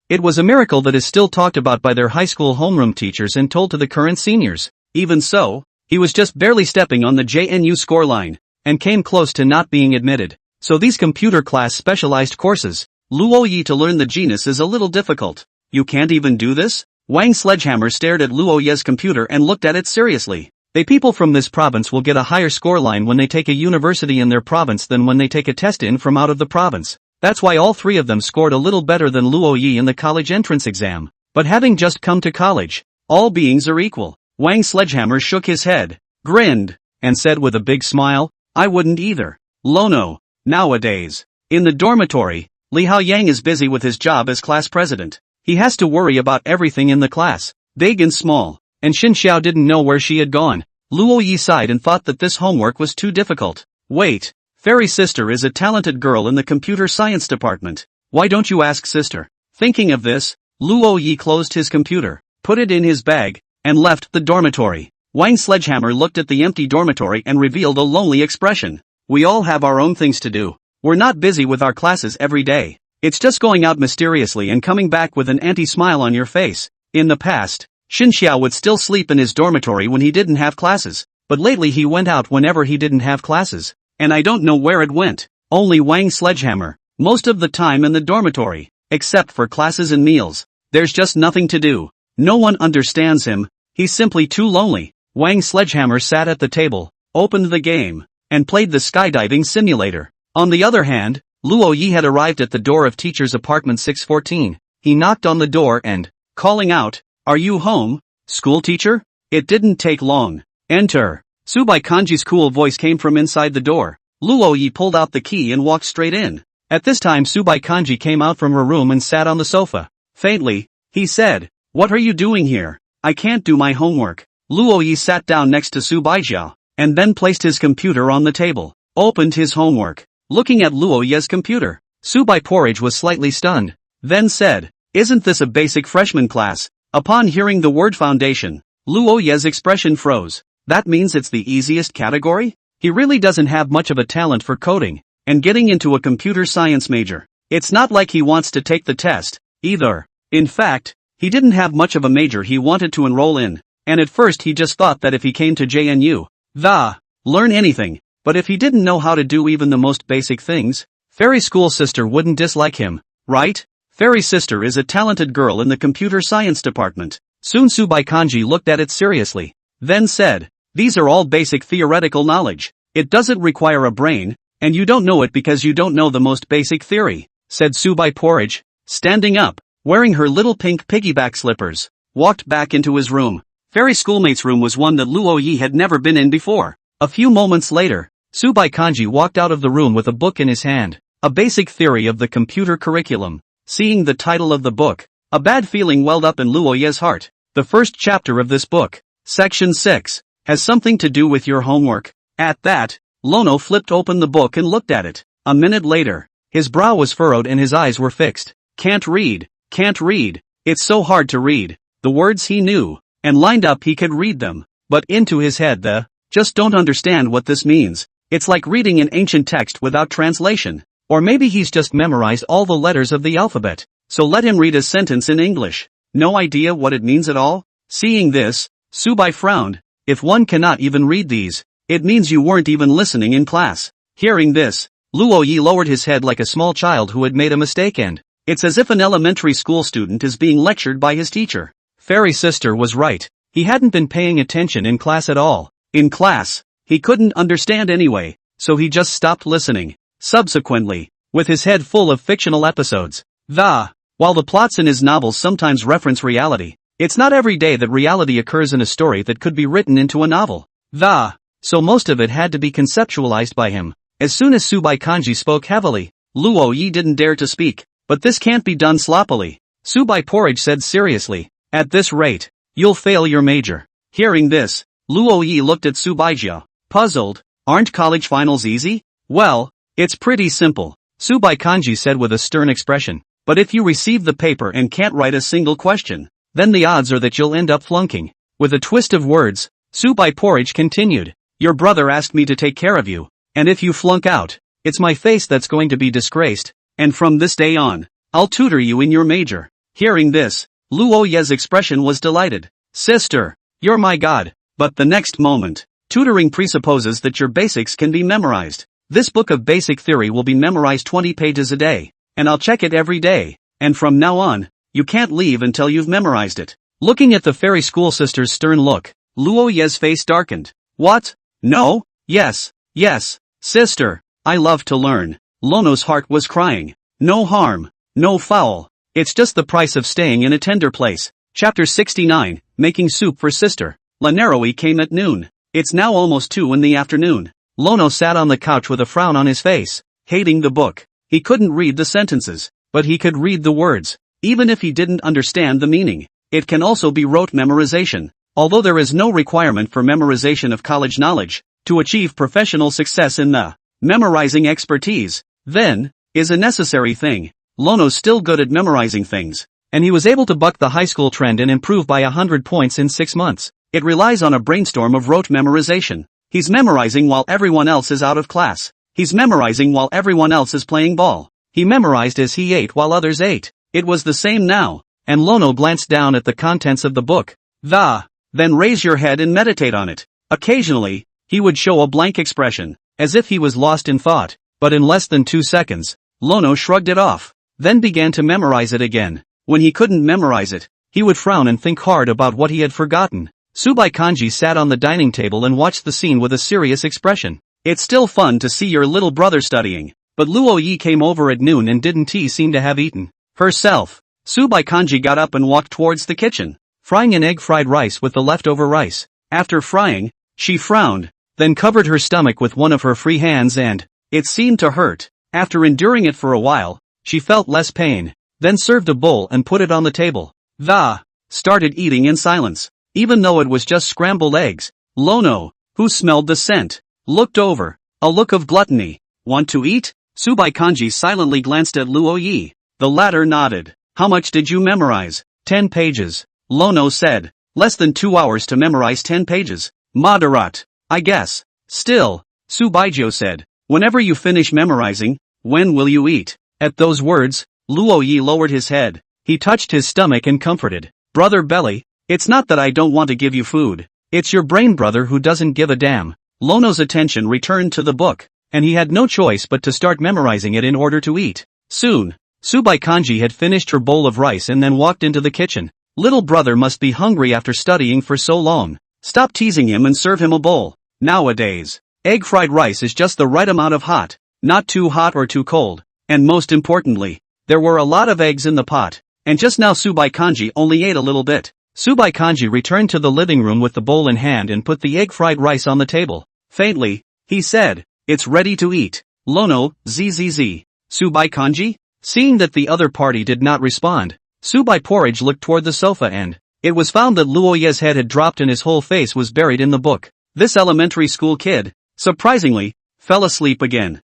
It was a miracle that is still talked about by their high school homeroom teachers and told to the current seniors. Even so, he was just barely stepping on the JNU scoreline, and came close to not being admitted. So these computer class specialized courses, Luo Yi to learn the genus is a little difficult. You can't even do this? Wang Sledgehammer stared at Luo Ye's computer and looked at it seriously. They people from this province will get a higher scoreline when they take a university in their province than when they take a test in from out of the province. That's why all three of them scored a little better than Luo Yi in the college entrance exam. But having just come to college, all beings are equal. Wang Sledgehammer shook his head, grinned, and said with a big smile, I wouldn't either. Lono. Nowadays, in the dormitory, Li Haoyang is busy with his job as class president. He has to worry about everything in the class, big and small, and Xin Xiao didn't know where she had gone. Luo Yi sighed and thought that this homework was too difficult. Wait, Fairy Sister is a talented girl in the computer science department. Why don't you ask sister? Thinking of this, Luo Yi closed his computer, put it in his bag, and left the dormitory. Wang Sledgehammer looked at the empty dormitory and revealed a lonely expression. We all have our own things to do. We're not busy with our classes every day. It's just going out mysteriously and coming back with an anti-smile on your face. In the past, Xin Xiao would still sleep in his dormitory when he didn't have classes, but lately he went out whenever he didn't have classes, and I don't know where it went. Only Wang Sledgehammer, most of the time in the dormitory, except for classes and meals. There's just nothing to do. No one understands him, he's simply too lonely. Wang Sledgehammer sat at the table, opened the game, and played the skydiving simulator. On the other hand, Luo Yi had arrived at the door of teacher's apartment 614. He knocked on the door and, calling out, Are you home, school teacher? It didn't take long. Enter. Subai Kanji's cool voice came from inside the door. Luo Yi pulled out the key and walked straight in. At this time Subai Kanji came out from her room and sat on the sofa. Faintly, he said, What are you doing here? I can't do my homework. Luo Yi sat down next to Subaijiao, and then placed his computer on the table, opened his homework. Looking at Luo Ye's computer, Subai Porridge was slightly stunned, then said, Isn't this a basic freshman class? Upon hearing the word foundation, Luo Ye's expression froze. That means it's the easiest category? He really doesn't have much of a talent for coding, and getting into a computer science major. It's not like he wants to take the test, either. In fact, he didn't have much of a major he wanted to enroll in, and at first he just thought that if he came to JNU, learn anything. But if he didn't know how to do even the most basic things, Fairy School Sister wouldn't dislike him, right? Fairy Sister is a talented girl in the computer science department. Soon Subai Kanji looked at it seriously, then said, These are all basic theoretical knowledge. It doesn't require a brain, and you don't know it because you don't know the most basic theory, said Subai Porridge, standing up, wearing her little pink piggyback slippers, walked back into his room. Fairy Schoolmate's room was one that Luo Yi had never been in before. A few moments later, Subai Kanji walked out of the room with a book in his hand, A Basic Theory of the Computer Curriculum. Seeing the title of the book, a bad feeling welled up in Luo Ye's heart. The first chapter of this book, Section 6, has something to do with your homework. At that, Lono flipped open the book and looked at it. A minute later, his brow was furrowed and his eyes were fixed. Can't read. It's so hard to read. The words he knew, and lined up he could read them, but into his head just don't understand what this means. It's like reading an ancient text without translation. Or maybe he's just memorized all the letters of the alphabet. So let him read a sentence in English. No idea what it means at all? Seeing this, Subai frowned. If one cannot even read these, it means you weren't even listening in class. Hearing this, Luo Yi lowered his head like a small child who had made a mistake, and it's as if an elementary school student is being lectured by his teacher. Fairy Sister was right. He hadn't been paying attention in class at all. In class, he couldn't understand anyway, so he just stopped listening. Subsequently, with his head full of fictional episodes, while the plots in his novels sometimes reference reality, it's not every day that reality occurs in a story that could be written into a novel. So most of it had to be conceptualized by him. As soon as Subai Kanji spoke heavily, Luo Yi didn't dare to speak. But this can't be done sloppily. Subai Porridge said seriously, At this rate, you'll fail your major. Hearing this, Luo Yi looked at Subaijiao, puzzled. Aren't college finals easy? Well, it's pretty simple, Subai Kanji said with a stern expression. But if you receive the paper and can't write a single question, then the odds are that you'll end up flunking. With a twist of words, Subai Porridge continued. Your brother asked me to take care of you, and if you flunk out, it's my face that's going to be disgraced, and from this day on, I'll tutor you in your major. Hearing this, Luo Ye's expression was delighted. Sister, you're my god. But the next moment, tutoring presupposes that your basics can be memorized. This book of basic theory will be memorized 20 pages a day, and I'll check it every day, and from now on, you can't leave until you've memorized it. Looking at the fairy school sister's stern look, Luo Ye's face darkened. What? No? Yes, sister, I love to learn. Lono's heart was crying. No harm, no foul. It's just the price of staying in a tender place. Chapter 69, Making Soup for Sister. Lanaroi came at noon. It's now almost 2 in the afternoon. Lono sat on the couch with a frown on his face, hating the book. He couldn't read the sentences, but he could read the words, even if he didn't understand the meaning. It can also be rote memorization. Although there is no requirement for memorization of college knowledge, to achieve professional success in the memorizing expertise, then, is a necessary thing. Lono's still good at memorizing things, and he was able to buck the high school trend and improve by 100 points in 6 months. It relies on a brainstorm of rote memorization. He's memorizing while everyone else is out of class. He's memorizing while everyone else is playing ball. He memorized as he ate while others ate. It was the same now, and Lono glanced down at the contents of the book. Then raise your head and meditate on it. Occasionally, he would show a blank expression, as if he was lost in thought, but in less than 2 seconds, Lono shrugged it off, then began to memorize it again. When he couldn't memorize it, he would frown and think hard about what he had forgotten. Subai Kanji sat on the dining table and watched the scene with a serious expression. It's still fun to see your little brother studying, but Luo Yi came over at noon and didn't seem to have eaten herself. Subai Kanji got up and walked towards the kitchen, frying an egg fried rice with the leftover rice. After frying, she frowned, then covered her stomach with one of her free hands and, it seemed to hurt. After enduring it for a while, she felt less pain, then served a bowl and put it on the table. Started eating in silence. Even though it was just scrambled eggs, Lono, who smelled the scent, looked over, a look of gluttony. Want to eat? Subai Kanji silently glanced at Luo Yi. The latter nodded. How much did you memorize? 10 pages. Lono said. Less than 2 hours to memorize 10 pages. Moderate, I guess. Still, Subaijo said. Whenever you finish memorizing, when will you eat? At those words, Luo Yi lowered his head. He touched his stomach and comforted. Brother Belly, it's not that I don't want to give you food. It's your brain brother who doesn't give a damn. Lono's attention returned to the book, and he had no choice but to start memorizing it in order to eat. Soon, Subai Kanji had finished her bowl of rice and then walked into the kitchen. Little brother must be hungry after studying for so long. Stop teasing him and serve him a bowl. Nowadays, egg fried rice is just the right amount of hot, not too hot or too cold, and most importantly, there were a lot of eggs in the pot, and just now Subai Kanji only ate a little bit. Subai Kanji returned to the living room with the bowl in hand and put the egg fried rice on the table. Faintly, he said, it's ready to eat. Lono, zzz. Subai Kanji? Seeing that the other party did not respond, Subai Porridge looked toward the sofa and it was found that Luo Ye's head had dropped and his whole face was buried in the book. This elementary school kid, surprisingly, fell asleep again.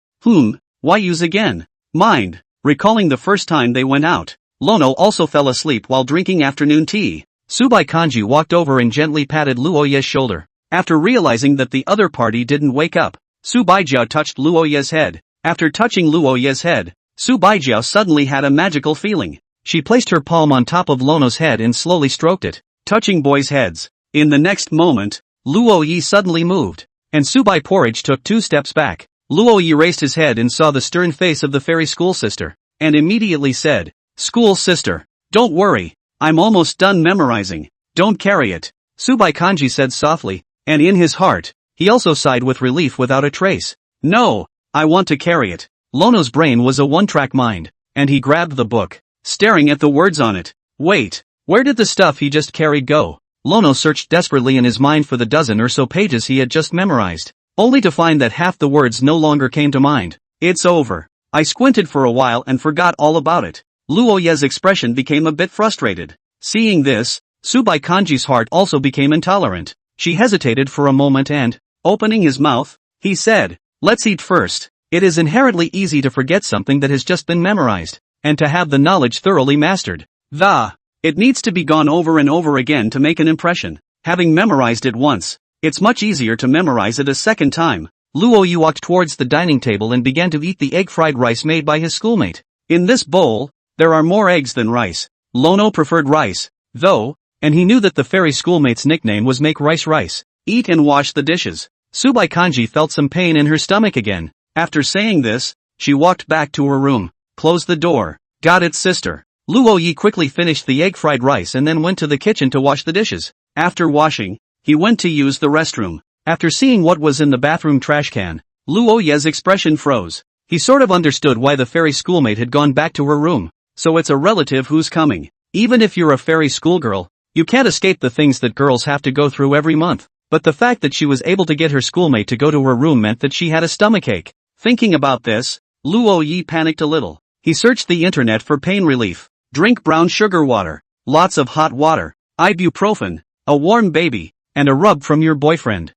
Why use again? Mind. Recalling the first time they went out, Lono also fell asleep while drinking afternoon tea. Subai Kanji walked over and gently patted Luo Ye's shoulder. After realizing that the other party didn't wake up, Subaijiao touched Luo Ye's head. After touching Luo Ye's head, Subaijiao suddenly had a magical feeling. She placed her palm on top of Lono's head and slowly stroked it, touching boys' heads. In the next moment, Luo Yi suddenly moved, and Subai Porridge took 2 steps back. Luo Yi raised his head and saw the stern face of the fairy school sister, and immediately said, School sister, don't worry, I'm almost done memorizing. Don't carry it. Subai Kanji said softly, and in his heart, he also sighed with relief without a trace. No, I want to carry it. Lono's brain was a one-track mind, and he grabbed the book, staring at the words on it. Wait, where did the stuff he just carried go? Lono searched desperately in his mind for the dozen or so pages he had just memorized, only to find that half the words no longer came to mind. It's over. I squinted for a while and forgot all about it. Luo Ye's expression became a bit frustrated. Seeing this, Subai Kanji's heart also became intolerant. She hesitated for a moment and, opening his mouth, he said, Let's eat first. It is inherently easy to forget something that has just been memorized, and to have the knowledge thoroughly mastered. It needs to be gone over and over again to make an impression. having memorized it once, it's much easier to memorize it a second time. Luo Yi walked towards the dining table and began to eat the egg fried rice made by his schoolmate. In this bowl, there are more eggs than rice. Lono preferred rice, though, and he knew that the fairy schoolmate's nickname was Make Rice Rice. Eat and wash the dishes. Subai Kanji felt some pain in her stomach again. After saying this, she walked back to her room, closed the door. Got it, sister. Luo Yi quickly finished the egg fried rice and then went to the kitchen to wash the dishes. After washing, he went to use the restroom. After seeing what was in the bathroom trash can, Luo Ye's expression froze. He sort of understood why the fairy schoolmate had gone back to her room. So it's a relative who's coming. Even if you're a fairy schoolgirl, you can't escape the things that girls have to go through every month. But the fact that she was able to get her schoolmate to go to her room meant that she had a stomachache. Thinking about this, Luo Yi panicked a little. He searched the internet for pain relief. Drink brown sugar water, lots of hot water, ibuprofen, a warm baby, and a rub from your boyfriend.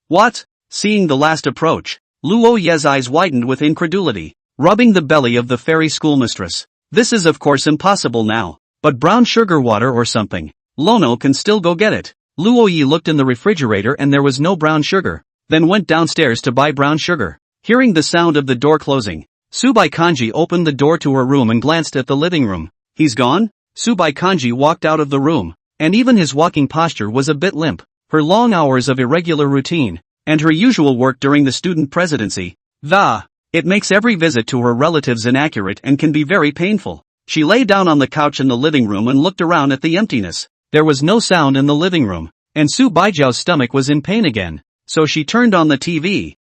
What? Seeing the last approach, Luo Ye's eyes widened with incredulity. Rubbing the belly of the fairy schoolmistress. This is of course impossible now. But brown sugar water or something. Lono can still go get it. Luo Yi looked in the refrigerator and there was no brown sugar. Then went downstairs to buy brown sugar. Hearing the sound of the door closing, Subai Kanji opened the door to her room and glanced at the living room. He's gone? Subai Kanji walked out of the room, and even his walking posture was a bit limp. Her long hours of irregular routine, and her usual work during the student presidency, it makes every visit to her relatives inaccurate and can be very painful. She lay down on the couch in the living room and looked around at the emptiness. There was no sound in the living room, and Su Baijiao's stomach was in pain again. So she turned on the TV.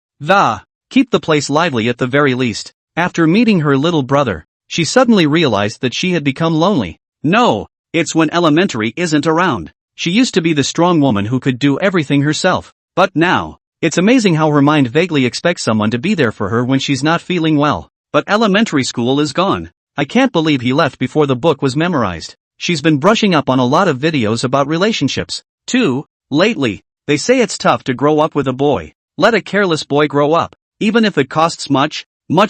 Keep the place lively at the very least. After meeting her little brother, she suddenly realized that she had become lonely. No, it's when elementary isn't around. She used to be the strong woman who could do everything herself. But now, it's amazing how her mind vaguely expects someone to be there for her when she's not feeling well. But elementary school is gone. I can't believe he left before the book was memorized. She's been brushing up on a lot of videos about relationships, too, lately. They say it's tough to grow up with a boy. Let a careless boy grow up. Even if it costs much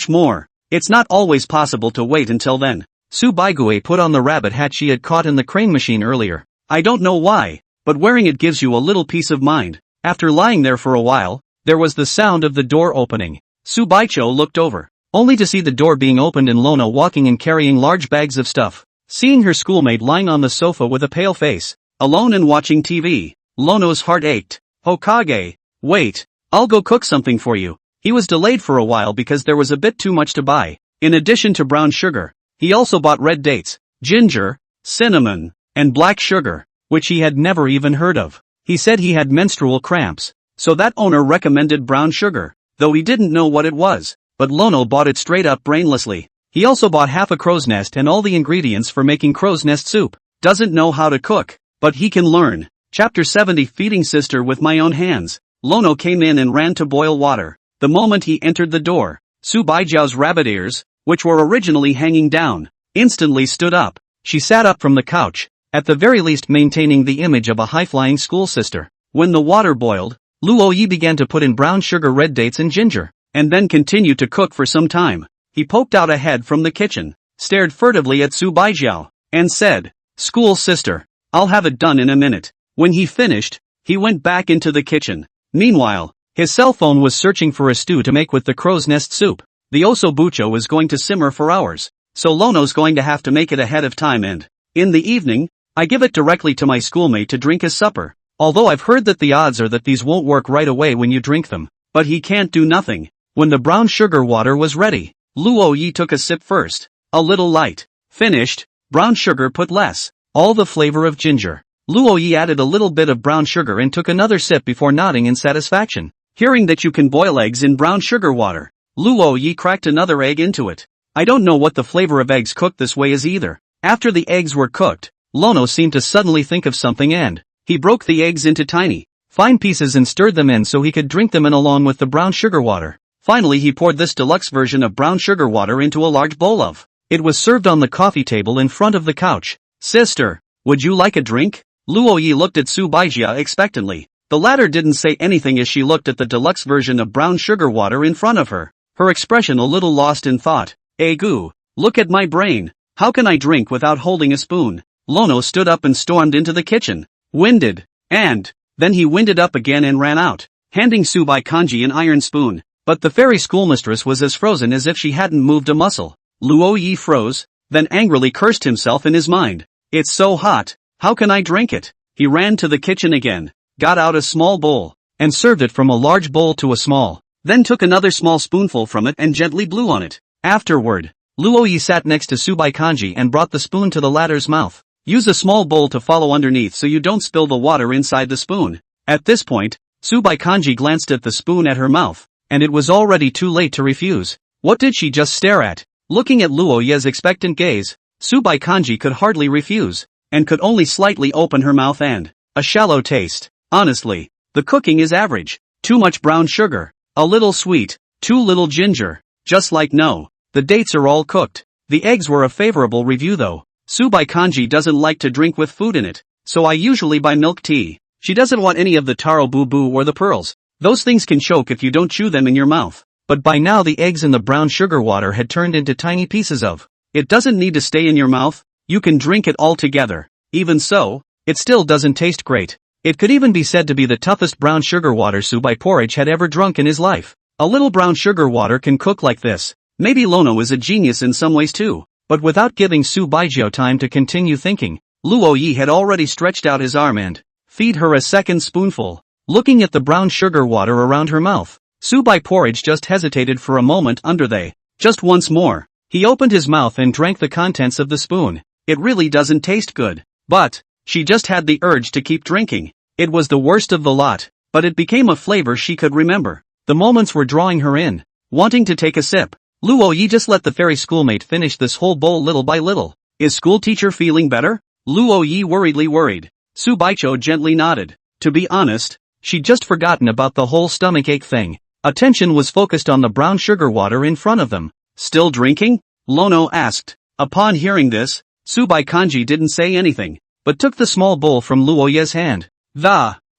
more. It's not always possible to wait until then. Su Baigui put on the rabbit hat she had caught in the crane machine earlier. I don't know why, but wearing it gives you a little peace of mind. After lying there for a while, there was the sound of the door opening. Su Baichou looked over, only to see the door being opened and Lona walking and carrying large bags of stuff. Seeing her schoolmate lying on the sofa with a pale face, alone and watching TV, Lono's heart ached. Hokage, wait, I'll go cook something for you. He was delayed for a while because there was a bit too much to buy. In addition to brown sugar, he also bought red dates, ginger, cinnamon, and black sugar, which he had never even heard of. He said he had menstrual cramps, so that owner recommended brown sugar, though he didn't know what it was, but Lono bought it straight up brainlessly. He also bought half a crow's nest and all the ingredients for making crow's nest soup. Doesn't know how to cook, but he can learn. Chapter 70 Feeding Sister with My Own Hands. Lono came in and ran to boil water. The moment he entered the door, Su Baijiao's rabbit ears, which were originally hanging down, instantly stood up. She sat up from the couch, at the very least maintaining the image of a high-flying school sister. When the water boiled, Luo Yi began to put in brown sugar, red dates and ginger, and then continued to cook for some time. He poked out a head from the kitchen, stared furtively at Su Baijiao, and said, "School sister, I'll have it done in a minute." When he finished, he went back into the kitchen. Meanwhile, his cell phone was searching for a stew to make with the crow's nest soup. The osobucho was going to simmer for hours, so Lono's going to have to make it ahead of time and, in the evening, I give it directly to my schoolmate to drink as supper. Although I've heard that the odds are that these won't work right away when you drink them. But he can't do nothing. When the brown sugar water was ready, Luo Yi took a sip first. A little light. Finished. Brown sugar put less. All the flavor of ginger. Luo Yi added a little bit of brown sugar and took another sip before nodding in satisfaction. Hearing that you can boil eggs in brown sugar water, Luo Yi cracked another egg into it. I don't know what the flavor of eggs cooked this way is either. After the eggs were cooked, Lono seemed to suddenly think of something and he broke the eggs into tiny, fine pieces and stirred them in so he could drink them in along with the brown sugar water. Finally he poured this deluxe version of brown sugar water into a large bowl of. It was served on the coffee table in front of the couch. "Sister, would you like a drink?" Luo Yi looked at Su Baijia expectantly. The latter didn't say anything as she looked at the deluxe version of brown sugar water in front of her, her expression a little lost in thought. "Goo, look at my brain. How can I drink without holding a spoon?" Lono stood up and stormed into the kitchen. Winded And then he winded up again and ran out, handing Subai Kanji an iron spoon. But the fairy schoolmistress was as frozen as if she hadn't moved a muscle. Luo Yi froze, then angrily cursed himself in his mind. It's so hot, how can I drink it? He ran to the kitchen again, got out a small bowl, and served it from a large bowl to a small, then took another small spoonful from it and gently blew on it. Afterward, Luo Yi sat next to Subai Kanji and brought the spoon to the latter's mouth. Use a small bowl to follow underneath so you don't spill the water inside the spoon. At this point, Subai Kanji glanced at the spoon at her mouth, and it was already too late to refuse. What did she just stare at? Looking at Luo Yi's expectant gaze, Subai Kanji could hardly refuse, and could only slightly open her mouth and, a shallow taste. Honestly, the cooking is average. Too much brown sugar, a little sweet, too little ginger, just like no. The dates are all cooked. The eggs were a favorable review though. Subai Kanji doesn't like to drink with food in it, so I usually buy milk tea. She doesn't want any of the taro boo-boo or the pearls. Those things can choke if you don't chew them in your mouth. But by now the eggs in the brown sugar water had turned into tiny pieces of. It doesn't need to stay in your mouth, you can drink it all together. Even so, it still doesn't taste great. It could even be said to be the toughest brown sugar water Subai porridge had ever drunk in his life. A little brown sugar water can cook like this. Maybe Lono is a genius in some ways too. But without giving Subaijio time to continue thinking, Luo Yi had already stretched out his arm and feed her a second spoonful. Looking at the brown sugar water around her mouth, Subai porridge just hesitated for a moment under they. Just once more, he opened his mouth and drank the contents of the spoon. It really doesn't taste good. But she just had the urge to keep drinking. It was the worst of the lot, but it became a flavor she could remember. The moments were drawing her in, wanting to take a sip. Luo Yi just let the fairy schoolmate finish this whole bowl little by little. Is school teacher feeling better? Luo Yi worriedly worried. Subaicho gently nodded. To be honest, she'd just forgotten about the whole stomachache thing. Attention was focused on the brown sugar water in front of them. Still drinking? Lono asked. Upon hearing this, Subai Kanji didn't say anything, but took the small bowl from Luo Yi's hand.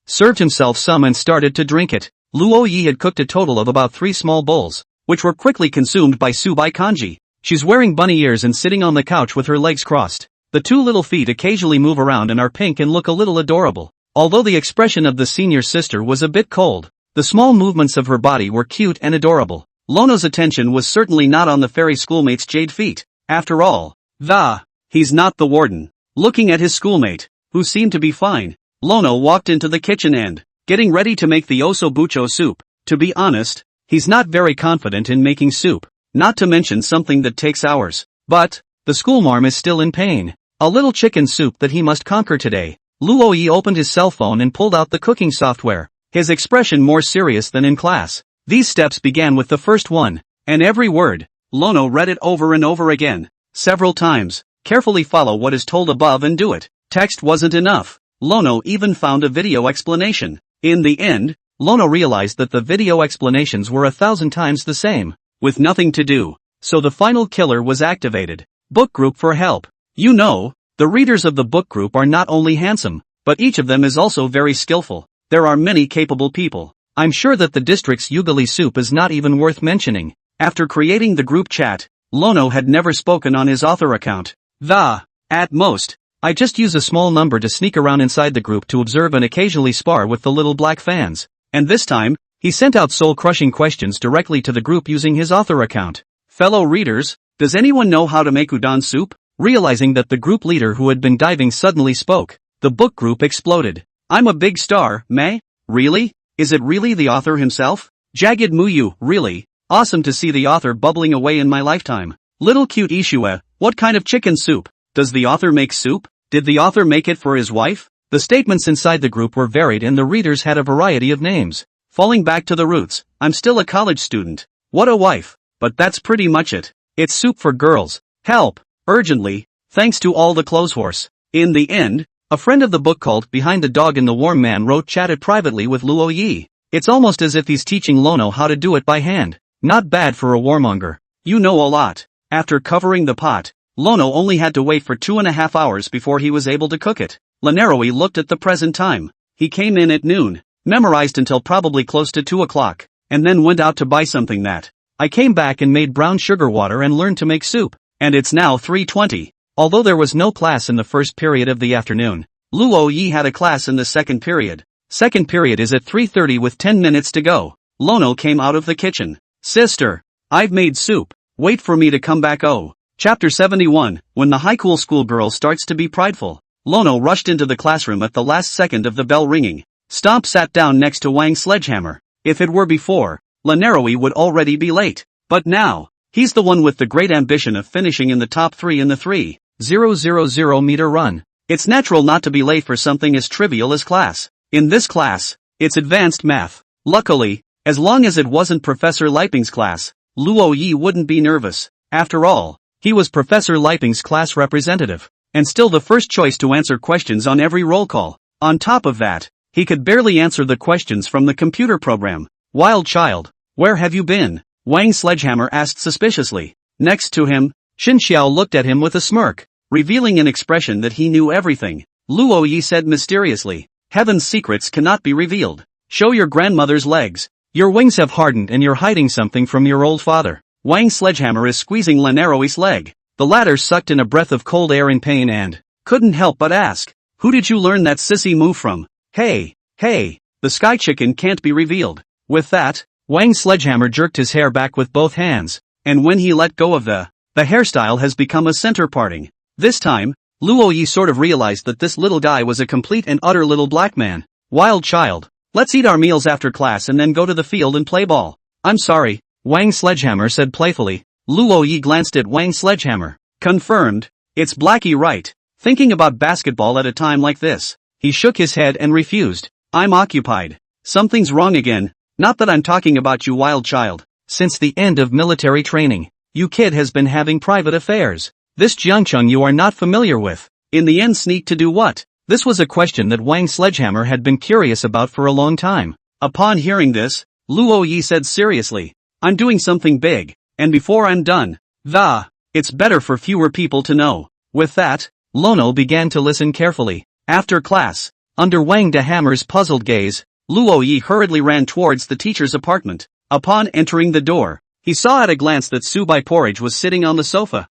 Served himself some and started to drink it. Luo Yi had cooked a total of about 3 small bowls, which were quickly consumed by Subai Kanji. She's wearing bunny ears and sitting on the couch with her legs crossed. The 2 little feet occasionally move around and are pink and look a little adorable. Although the expression of the senior sister was a bit cold, the small movements of her body were cute and adorable. Lono's attention was certainly not on the fairy schoolmate's jade feet. After all, he's not the warden. Looking at his schoolmate, who seemed to be fine, Lono walked into the kitchen and, getting ready to make the osobucho soup. To be honest, he's not very confident in making soup, not to mention something that takes hours. But the schoolmarm is still in pain. A little chicken soup that he must conquer today. Luo Yi opened his cell phone and pulled out the cooking software, his expression more serious than in class. These steps began with the first one, and every word, Lono read it over and over again, several times. Carefully follow what is told above and do it. Text wasn't enough. Lono even found a video explanation. In the end, Lono realized that the video explanations were 1,000 times the same, with nothing to do. So the final killer was activated. Book group for help. You know, the readers of the book group are not only handsome, but each of them is also very skillful. There are many capable people. I'm sure that the district's ugali soup is not even worth mentioning. After creating the group chat, Lono had never spoken on his author account. At most, I just use a small number to sneak around inside the group to observe and occasionally spar with the little black fans. And this time, he sent out soul-crushing questions directly to the group using his author account. Fellow readers, does anyone know how to make udon soup? Realizing that the group leader who had been diving suddenly spoke, the book group exploded. I'm a big star, meh? Really? Is it really the author himself? Jagged Muyu, really? Awesome to see the author bubbling away in my lifetime. Little cute Ishua, what kind of chicken soup? Does the author make soup? Did the author make it for his wife? The statements inside the group were varied and the readers had a variety of names. Falling back to the roots, I'm still a college student. What a wife. But that's pretty much it. It's soup for girls. Help. Urgently. Thanks to all the clothes horse. In the end, a friend of the book called Behind the Dog and the Warm Man wrote chatted privately with Luo Yi. It's almost as if he's teaching Lono how to do it by hand. Not bad for a warmonger. You know a lot. After covering the pot, Lono only had to wait for 2.5 hours before he was able to cook it. Lanaroi looked at the present time. He came in at noon, memorized until probably close to 2 o'clock, and then went out to buy something that. I came back and made brown sugar water and learned to make soup, and it's now 3:20. Although there was no class in the first period of the afternoon, Luo Yi had a class in the second period. Second period is at 3:30 with 10 minutes to go. Lono came out of the kitchen. Sister, I've made soup. Wait for me to come back. Oh. Chapter 71, when the high-school schoolgirl starts to be prideful. Lono rushed into the classroom at the last second of the bell ringing. Stomp sat down next to Wang Sledgehammer. If it were before, Lanaroi would already be late. But now, he's the one with the great ambition of finishing in the top 3 in the 3,000 meter run. It's natural not to be late for something as trivial as class. In this class, it's advanced math. Luckily, as long as it wasn't Professor Liping's class, Luo Yi wouldn't be nervous. After all, he was Professor Liping's class representative, and still the first choice to answer questions on every roll call. On top of that, he could barely answer the questions from the computer program. Wild child, where have you been? Wang Sledgehammer asked suspiciously. Next to him, Xin Xiao looked at him with a smirk, revealing an expression that he knew everything. Luo Yi said mysteriously, Heaven's secrets cannot be revealed. Show your grandmother's legs. Your wings have hardened and you're hiding something from your old father. Wang Sledgehammer is squeezing Lanaroi's leg. The latter sucked in a breath of cold air in pain and couldn't help but ask, who did you learn that sissy move from? Hey, the sky chicken can't be revealed. With that, Wang Sledgehammer jerked his hair back with both hands, and when he let go of the hairstyle has become a center parting. This time, Luo Yi sort of realized that this little guy was a complete and utter little black man. Wild child, let's eat our meals after class and then go to the field and play ball. I'm sorry, Wang Sledgehammer said playfully. Luo Yi glanced at Wang Sledgehammer. Confirmed. It's Blackie right. Thinking about basketball at a time like this. He shook his head and refused. I'm occupied. Something's wrong again. Not that I'm talking about you, wild child. Since the end of military training, you kid has been having private affairs. This Jiangcheng you are not familiar with. In the end, sneak to do what? This was a question that Wang Sledgehammer had been curious about for a long time. Upon hearing this, Luo Yi said seriously, I'm doing something big, and before I'm done, it's better for fewer people to know. With that, Lono began to listen carefully. After class, under Wang de Hammer's puzzled gaze, Luo Yi hurriedly ran towards the teacher's apartment. Upon entering the door, he saw at a glance that Subai Porridge was sitting on the sofa,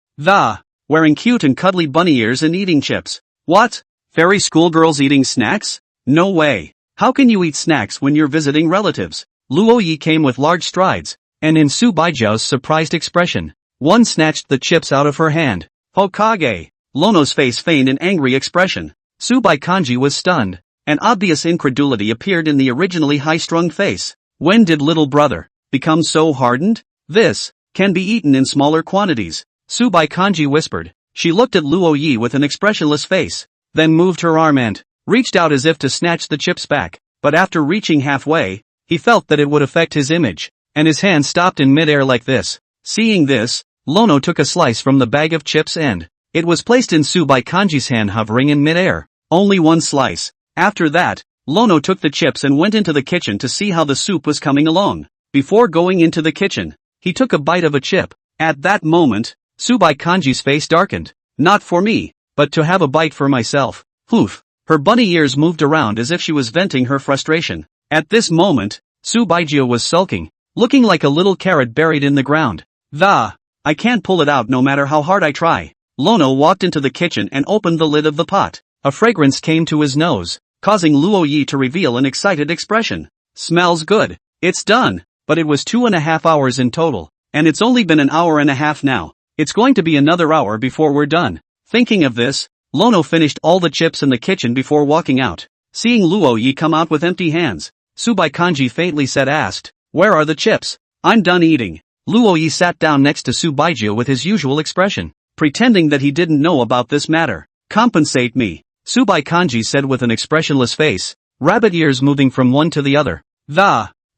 wearing cute and cuddly bunny ears and eating chips. What? Fairy schoolgirls eating snacks? No way. How can you eat snacks when you're visiting relatives? Luo Yi came with large strides, and in Su Baijiao's surprised expression, one snatched the chips out of her hand. Hokage! Lono's face feigned an angry expression. Subai Kanji was stunned. An obvious incredulity appeared in the originally high-strung face. When did little brother become so hardened? This can be eaten in smaller quantities, Subai Kanji whispered. She looked at Luo Yi with an expressionless face, then moved her arm and reached out as if to snatch the chips back, but after reaching halfway, he felt that it would affect his image, and his hand stopped in midair like this. Seeing this, Lono took a slice from the bag of chips and it was placed in Subai Kanji's hand hovering in midair. Only one slice. After that, Lono took the chips and went into the kitchen to see how the soup was coming along. Before going into the kitchen, he took a bite of a chip. At that moment, Subai Kanji's face darkened. Not for me, but to have a bite for myself. Poof. Her bunny ears moved around as if she was venting her frustration. At this moment, Su Baijia was sulking, looking like a little carrot buried in the ground. I can't pull it out no matter how hard I try. Lono walked into the kitchen and opened the lid of the pot. A fragrance came to his nose, causing Luo Yi to reveal an excited expression. Smells good. It's done. But it was 2.5 hours in total, and it's only been an hour and a half now. It's going to be another hour before we're done. Thinking of this, Lono finished all the chips in the kitchen before walking out. Seeing Luo Yi come out with empty hands, Subai Kanji faintly asked, where are the chips? I'm done eating. Luo Yi sat down next to Su Baijia with his usual expression, pretending that he didn't know about this matter. Compensate me, Subai Kanji said with an expressionless face, rabbit ears moving from one to the other.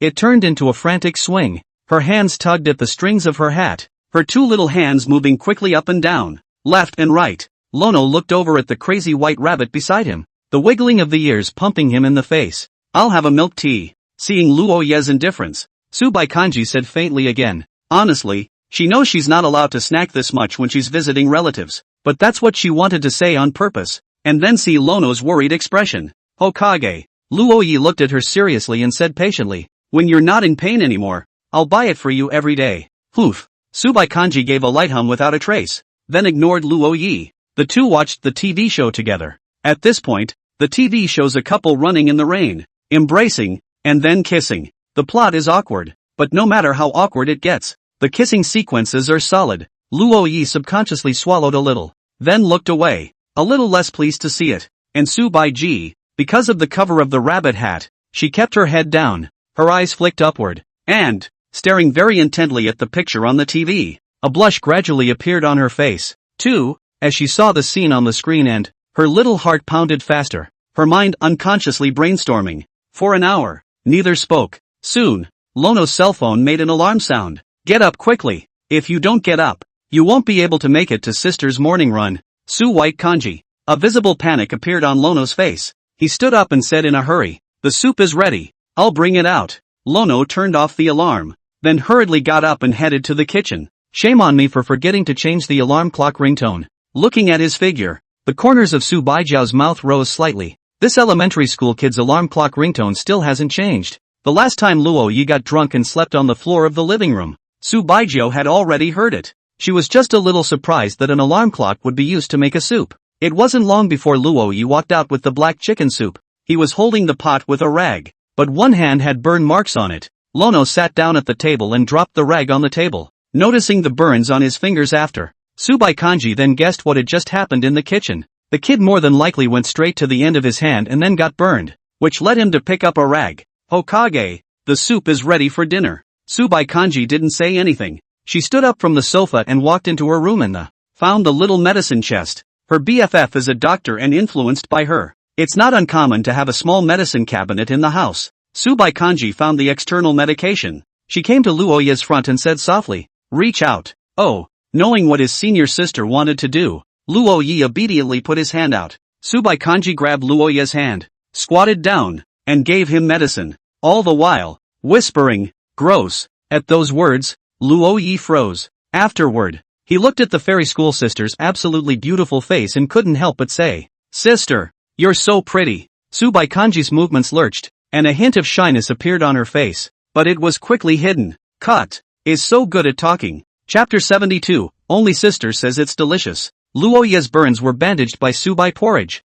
It turned into a frantic swing. Her hands tugged at the strings of her hat, her two little hands moving quickly up and down, left and right. Lono looked over at the crazy white rabbit beside him, the wiggling of the ears pumping him in the face. I'll have a milk tea. Seeing Luo Ye's indifference, Subai Kanji said faintly again. Honestly, she knows she's not allowed to snack this much when she's visiting relatives, but that's what she wanted to say on purpose, and then see Lono's worried expression. Hokage. Luo Yi looked at her seriously and said patiently, when you're not in pain anymore, I'll buy it for you every day. Poof. Subai Kanji gave a light hum without a trace, then ignored Luo Yi. The two watched the TV show together. At this point, The TV shows a couple running in the rain, embracing, and then kissing. The plot is awkward, but no matter how awkward it gets, the kissing sequences are solid. Luo Yi subconsciously swallowed a little, then looked away, a little less pleased to see it. And Su Baiji, because of the cover of the rabbit hat, she kept her head down, her eyes flicked upward, and, staring very intently at the picture on the TV, a blush gradually appeared on her face, too, as she saw the scene on the screen and, her little heart pounded faster, her mind unconsciously brainstorming. For an hour, neither spoke. Soon, Lono's cell phone made an alarm sound. Get up quickly. If you don't get up, you won't be able to make it to sister's morning run. Su White Kanji. A visible panic appeared on Lono's face. He stood up and said in a hurry, "The soup is ready. I'll bring it out." Lono turned off the alarm, then hurriedly got up and headed to the kitchen. Shame on me for forgetting to change the alarm clock ringtone. Looking at his figure, the corners of Su Baijiao's mouth rose slightly. This elementary school kid's alarm clock ringtone still hasn't changed. The last time Luo Yi got drunk and slept on the floor of the living room, Su Baijiao had already heard it. She was just a little surprised that an alarm clock would be used to make a soup. It wasn't long before Luo Yi walked out with the black chicken soup. He was holding the pot with a rag, but one hand had burn marks on it. Lono sat down at the table and dropped the rag on the table, noticing the burns on his fingers after. Subai Kanji then guessed what had just happened in the kitchen. The kid more than likely went straight to the end of his hand and then got burned, which led him to pick up a rag. Hokage, the soup is ready for dinner. Subai Kanji didn't say anything. She stood up from the sofa and walked into her room and found the little medicine chest. Her BFF is a doctor and influenced by her. It's not uncommon to have a small medicine cabinet in the house. Subai Kanji found the external medication. She came to Luoya's front and said softly, "Reach out." Oh, knowing what his senior sister wanted to do, Luo Yi immediately put his hand out. Subai Kanji grabbed Luoya's hand, squatted down, and gave him medicine, all the while whispering, "Gross." At those words, Luo Yi froze. Afterward, he looked at the fairy school sister's absolutely beautiful face and couldn't help but say, "Sister, you're so pretty." Subai Kanji's movements lurched, and a hint of shyness appeared on her face, but it was quickly hidden. Cut is so good at talking. Chapter 72, Only Sister Says It's Delicious. Luoya's burns were bandaged by Subai porridge.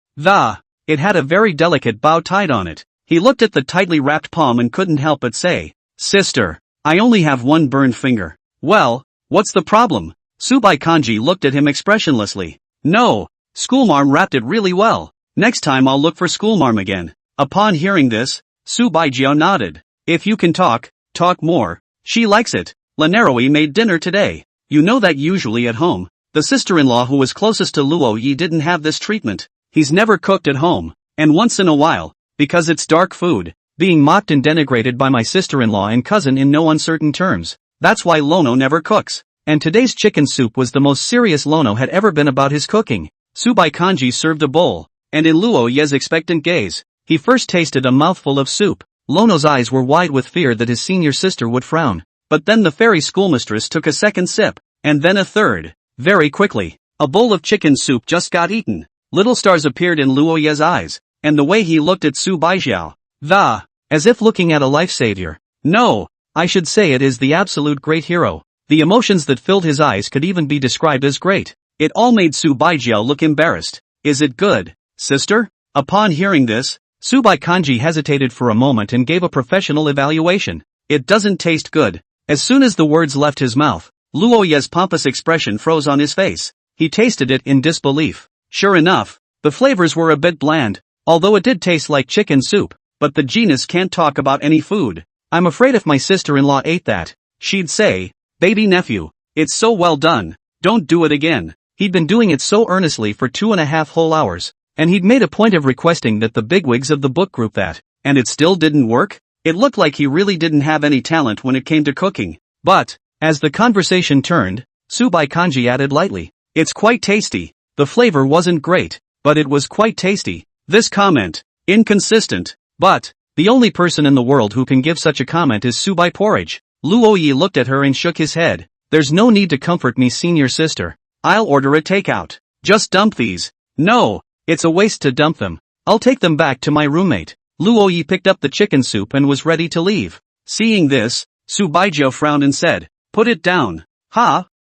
It had a very delicate bow tied on it. He looked at the tightly wrapped palm and couldn't help but say, "Sister, I only have one burned finger." "Well, what's the problem?" Subai Kanji looked at him expressionlessly. "No, schoolmarm wrapped it really well. Next time I'll look for schoolmarm again." Upon hearing this, Subai Jiao nodded. "If you can talk more. She likes it." "Lanaroi made dinner today. You know that usually at home, the sister-in-law who was closest to Luo Yi didn't have this treatment. He's never cooked at home, and once in a while, because it's dark food, being mocked and denigrated by my sister-in-law and cousin in no uncertain terms. That's why Lono never cooks. And today's chicken soup was the most serious Lono had ever been about his cooking." Subai Kanji served a bowl, and in Luo Yi's expectant gaze, he first tasted a mouthful of soup. Lono's eyes were wide with fear that his senior sister would frown. But then the fairy schoolmistress took a second sip, and then a third. Very quickly, a bowl of chicken soup just got eaten. Little stars appeared in Luo Yi's eyes, and the way he looked at Su Baijiao, as if looking at a life savior. No, I should say it is the absolute great hero. The emotions that filled his eyes could even be described as great. It all made Su Baijiao look embarrassed. "Is it good, sister?" Upon hearing this, Subai Kanji hesitated for a moment and gave a professional evaluation. "It doesn't taste good." As soon as the words left his mouth, Luo Yi's pompous expression froze on his face. He tasted it in disbelief. Sure enough, the flavors were a bit bland, although it did taste like chicken soup. But the genius can't talk about any food. "I'm afraid if my sister-in-law ate that, she'd say, 'Baby nephew, it's so well done, don't do it again.'" He'd been doing it so earnestly for 2.5 whole hours, and he'd made a point of requesting that the bigwigs of the book group that, and it still didn't work? It looked like he really didn't have any talent when it came to cooking. But, as the conversation turned, Subai Kanji added lightly, "It's quite tasty. The flavor wasn't great, but it was quite tasty." This comment, inconsistent, but, the only person in the world who can give such a comment is Subai Porridge. Luo Yi looked at her and shook his head. "There's no need to comfort me, senior sister. I'll order a takeout. Just dump these." "No, it's a waste to dump them. I'll take them back to my roommate." Luo Yi picked up the chicken soup and was ready to leave. Seeing this, Su Baijiao frowned and said, "Put it down."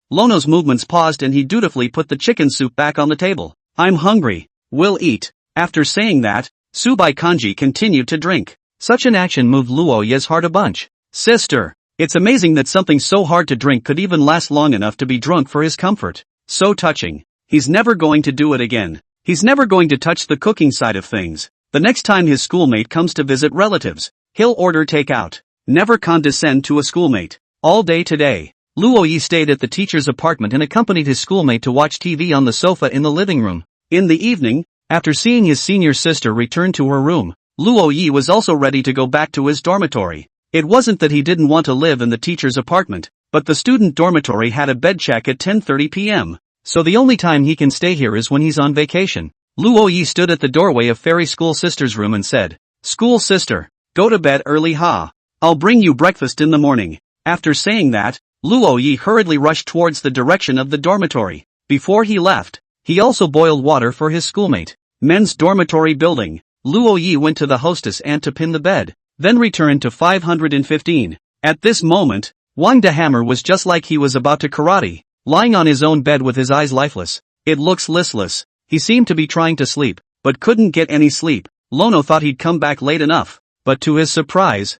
Lono's movements paused and he dutifully put the chicken soup back on the table. "I'm hungry. We'll eat." After saying that, Subai Kanji continued to drink. Such an action moved Luo Yi's heart a bunch. Sister. It's amazing that something so hard to drink could even last long enough to be drunk for his comfort. So touching. He's never going to do it again. He's never going to touch the cooking side of things. The next time his schoolmate comes to visit relatives, he'll order takeout. Never condescend to a schoolmate. All day today, Luo Yi stayed at the teacher's apartment and accompanied his schoolmate to watch TV on the sofa in the living room. In the evening, after seeing his senior sister return to her room, Luo Yi was also ready to go back to his dormitory. It wasn't that he didn't want to live in the teacher's apartment, but the student dormitory had a bed check at 10:30 p.m., so the only time he can stay here is when he's on vacation. Luo Yi stood at the doorway of Fairy School Sister's room and said, "School Sister, go to bed early ha. I'll bring you breakfast in the morning." After saying that, Luo Yi hurriedly rushed towards the direction of the dormitory. Before he left, he also boiled water for his schoolmate. Men's dormitory building. Luo Yi went to the hostess aunt to pin the bed, then returned to 515. At this moment, Wang the Hammer was just like he was about to karate, lying on his own bed with his eyes lifeless. It looks listless. He seemed to be trying to sleep, but couldn't get any sleep. Lono thought he'd come back late enough, but to his surprise,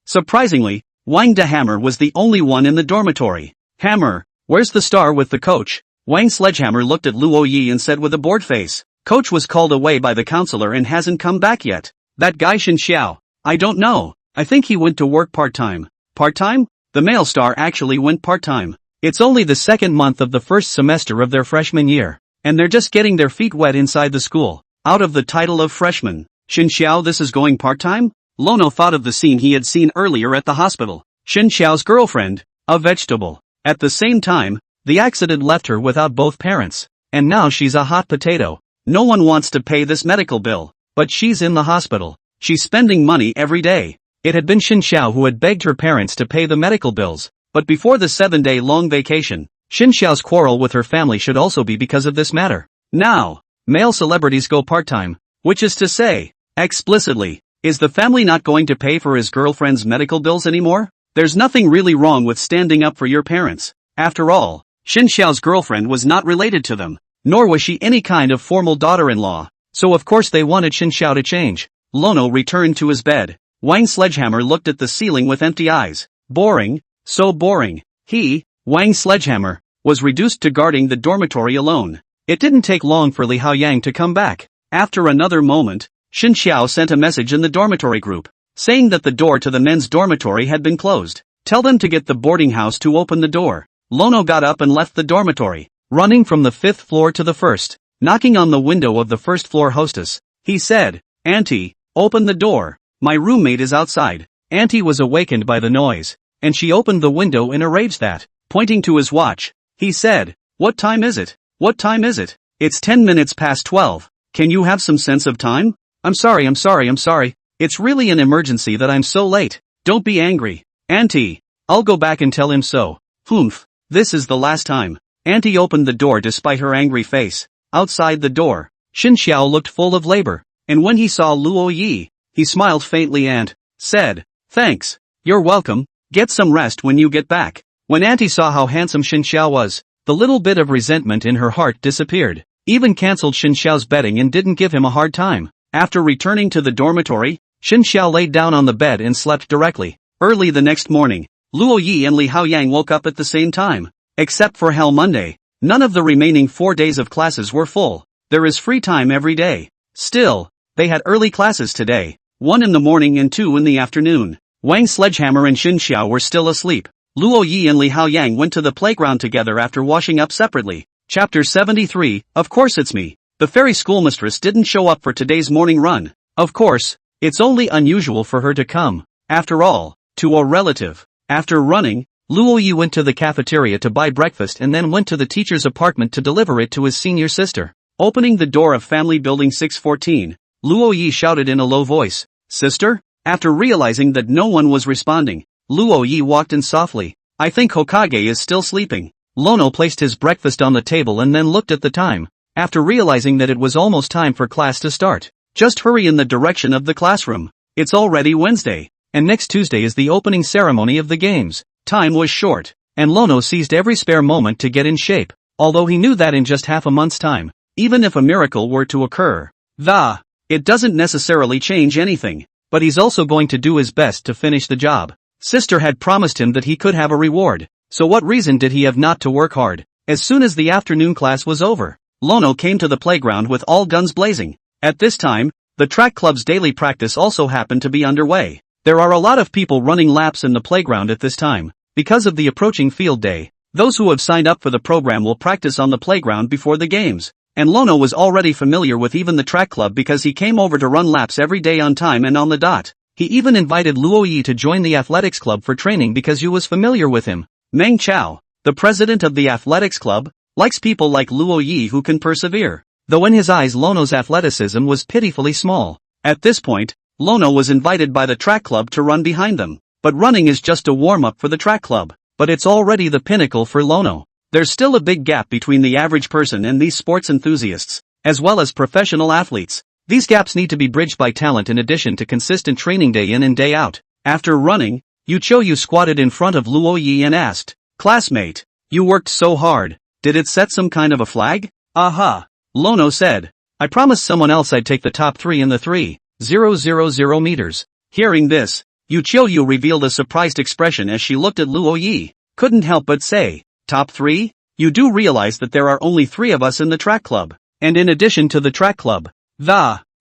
surprisingly, Wang the Hammer was the only one in the dormitory. "Hammer, where's the star with the coach?" Wang Sledgehammer looked at Luo Yi and said with a bored face, "Coach was called away by the counselor and hasn't come back yet." "That guy Shin Xiao? I don't know. I think he went to work part-time." "Part-time?" The male star actually went part-time. It's only the second month of the first semester of their freshman year, and they're just getting their feet wet inside the school. Out of the title of freshman, Shin Xiao this is going part-time? Lono thought of the scene he had seen earlier at the hospital. Shin Xiao's girlfriend, a vegetable. At the same time, the accident left her without both parents, and now she's a hot potato. No one wants to pay this medical bill, but she's in the hospital. She's spending money every day. It had been Shin Xiao who had begged her parents to pay the medical bills, but before the 7-day-long vacation, Shin Xiao's quarrel with her family should also be because of this matter. Now, male celebrities go part-time, which is to say, explicitly, is the family not going to pay for his girlfriend's medical bills anymore? There's nothing really wrong with standing up for your parents. After all, Shin Xiao's girlfriend was not related to them, nor was she any kind of formal daughter-in-law, so of course they wanted Shin Xiao to change. Lono returned to his bed. Wang Sledgehammer looked at the ceiling with empty eyes. Boring, so boring. He, Wang Sledgehammer, was reduced to guarding the dormitory alone. It didn't take long for Li Haoyang to come back. After another moment, Shin Xiao sent a message in the dormitory group, saying that the door to the men's dormitory had been closed. Tell them to get the boarding house to open the door. Lono got up and left the dormitory, running from the 5th floor to the 1st, knocking on the window of the 1st floor hostess. He said, "Auntie, open the door. My roommate is outside." Auntie was awakened by the noise, and she opened the window in a rage that, pointing to his watch, he said, "What time is it? What time is it? It's 10 minutes past 12. Can you have some sense of time?" I'm sorry. It's really an emergency that I'm so late. Don't be angry. Auntie, I'll go back and tell him so. Humph, this is the last time." Auntie opened the door despite her angry face. Outside the door, Shin Xiao looked full of labor, and when he saw Luo Yi, he smiled faintly and said, "Thanks. You're welcome. Get some rest when you get back." When Auntie saw how handsome Shin Xiao was, the little bit of resentment in her heart disappeared. Even cancelled Shin Xiao's betting and didn't give him a hard time. After returning to the dormitory, Shin Xiao laid down on the bed and slept directly. Early the next morning, Luo Yi and Li Haoyang woke up at the same time. Except for Hell Monday, none of the remaining 4 days of classes were full. There is free time every day. Still, they had early classes today, 1 in the morning and 2 in the afternoon. Wang Sledgehammer and Shin Xiao were still asleep. Luo Yi and Li Haoyang went to the playground together after washing up separately. Chapter 73, Of course it's me. The fairy schoolmistress didn't show up for today's morning run. Of course, it's only unusual for her to come, after all, to a relative. After running, Luo Yi went to the cafeteria to buy breakfast and then went to the teacher's apartment to deliver it to his senior sister. Opening the door of family building 614, Luo Yi shouted in a low voice, "Sister?" After realizing that no one was responding, Luo Yi walked in softly. "I think Hokage is still sleeping." Lono placed his breakfast on the table and then looked at the time. After realizing that it was almost time for class to start, "Just hurry in the direction of the classroom. It's already Wednesday, and next Tuesday is the opening ceremony of the games." Time was short, and Lono seized every spare moment to get in shape, although he knew that in just half a month's time, even if a miracle were to occur, the It doesn't necessarily change anything, but he's also going to do his best to finish the job. Sister had promised him that he could have a reward, so what reason did he have not to work hard? As soon as the afternoon class was over, Lono came to the playground with all guns blazing. At this time, the track club's daily practice also happened to be underway. There are a lot of people running laps in the playground at this time, because of the approaching field day. Those who have signed up for the program will practice on the playground before the games. And Lono was already familiar with even the track club because he came over to run laps every day on time and on the dot. He even invited Luo Yi to join the athletics club for training because he was familiar with him. Meng Chao, the president of the athletics club, likes people like Luo Yi who can persevere. Though in his eyes Lono's athleticism was pitifully small. At this point, Lono was invited by the track club to run behind them. But running is just a warm-up for the track club. But it's already the pinnacle for Lono. There's still a big gap between the average person and these sports enthusiasts, as well as professional athletes. These gaps need to be bridged by talent in addition to consistent training day in and day out. After running, Yu squatted in front of Luo Yi and asked, "Classmate, you worked so hard, did it set some kind of a flag?" "Aha," Lono said. "I promised someone else I'd take the top 3 in the 3,000 meters. Hearing this, Yu revealed a surprised expression as she looked at Luo Yi. Couldn't help but say, "Top 3? You do realize that there are only 3 of us in the track club. And in addition to the track club,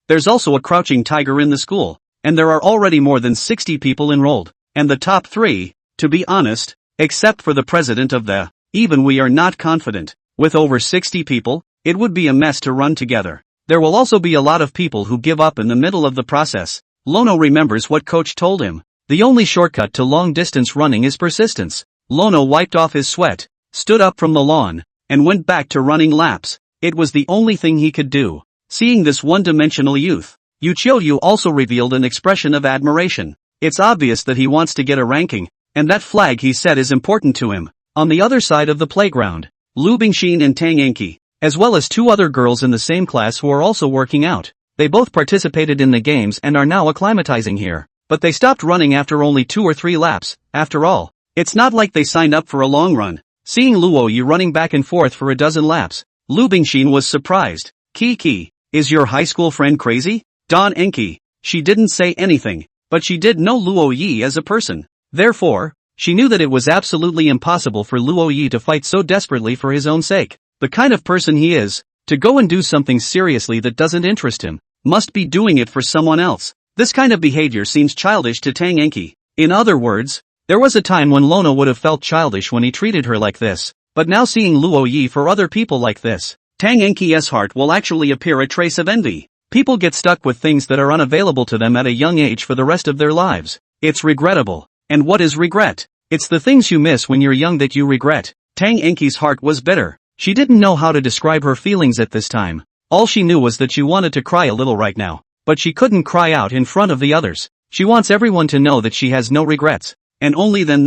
there's also a crouching tiger in the school, and there are already more than 60 people enrolled. And the top 3, to be honest, except for the president of the, even we are not confident. With over 60 people, it would be a mess to run together. There will also be a lot of people who give up in the middle of the process." Lono remembers what coach told him. The only shortcut to long-distance running is persistence. Lono wiped off his sweat, stood up from the lawn, and went back to running laps. It was the only thing he could do. Seeing this one-dimensional youth, Yu also revealed an expression of admiration. It's obvious that he wants to get a ranking, and that flag he set is important to him. On the other side of the playground, Lu Bingxin and Tang Enki, as well as 2 other girls in the same class who are also working out. They both participated in the games and are now acclimatizing here. But they stopped running after only 2 or 3 laps. After all, it's not like they signed up for a long run. Seeing Luo Yi running back and forth for a dozen laps, Lu Bingxin was surprised. "Kiki, is your high school friend crazy?" Don Enki. She didn't say anything, but she did know Luo Yi as a person. Therefore, she knew that it was absolutely impossible for Luo Yi to fight so desperately for his own sake. The kind of person he is, to go and do something seriously that doesn't interest him, must be doing it for someone else. This kind of behavior seems childish to Tang Enki. In other words, there was a time when Lono would have felt childish when he treated her like this, but now seeing Luo Yi for other people like this, Tang Enki's heart will actually appear a trace of envy. People get stuck with things that are unavailable to them at a young age for the rest of their lives. It's regrettable. And what is regret? It's the things you miss when you're young that you regret. Tang Enki's heart was bitter. She didn't know how to describe her feelings at this time. All she knew was that she wanted to cry a little right now. But she couldn't cry out in front of the others. She wants everyone to know that she has no regrets. And only then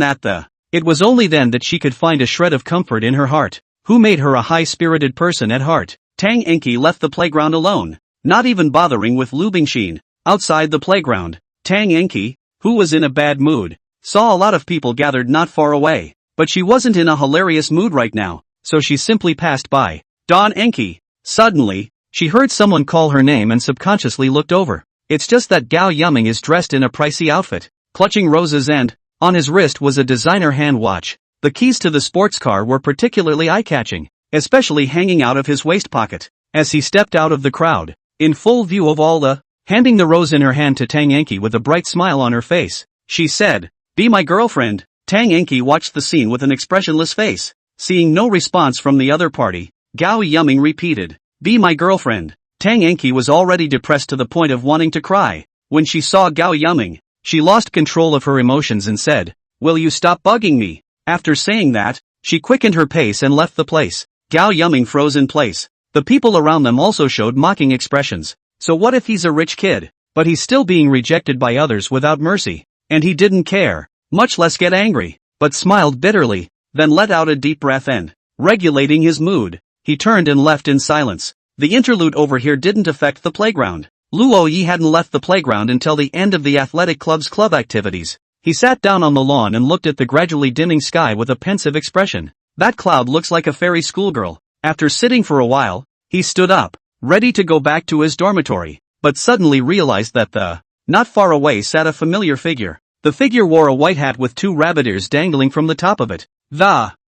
it was only then that she could find a shred of comfort in her heart. Who made her a high-spirited person at heart? Tang Enki left the playground alone, not even bothering with Lu Bingxin. Outside the playground, Tang Enki, who was in a bad mood, saw a lot of people gathered not far away. But she wasn't in a hilarious mood right now, so she simply passed by. Don Enki. Suddenly, she heard someone call her name and subconsciously looked over. It's just that Gao Yuming is dressed in a pricey outfit, clutching roses, and on his wrist was a designer hand watch. The keys to the sports car were particularly eye-catching, especially hanging out of his waist pocket. As he stepped out of the crowd, in full view of all, handing the rose in her hand to Tang Enki with a bright smile on her face, she said, "Be my girlfriend." Tang Enki watched the scene with an expressionless face. Seeing no response from the other party, Gao Yuming repeated, "Be my girlfriend." Tang Enki was already depressed to the point of wanting to cry. When she saw Gao Yuming, she lost control of her emotions and said, "Will you stop bugging me?" After saying that, she quickened her pace and left the place. Gao Yuming froze in place. The people around them also showed mocking expressions. So what if he's a rich kid, but he's still being rejected by others without mercy? And he didn't care, much less get angry, but smiled bitterly, then let out a deep breath and, regulating his mood, he turned and left in silence. The interlude over here didn't affect the playground. Luo Yi hadn't left the playground until the end of the athletic club's club activities. He sat down on the lawn and looked at the gradually dimming sky with a pensive expression. That cloud looks like a fairy schoolgirl. After sitting for a while, he stood up, ready to go back to his dormitory. but suddenly realized that not far away sat a familiar figure. The figure wore a white hat with 2 rabbit ears dangling from the top of it.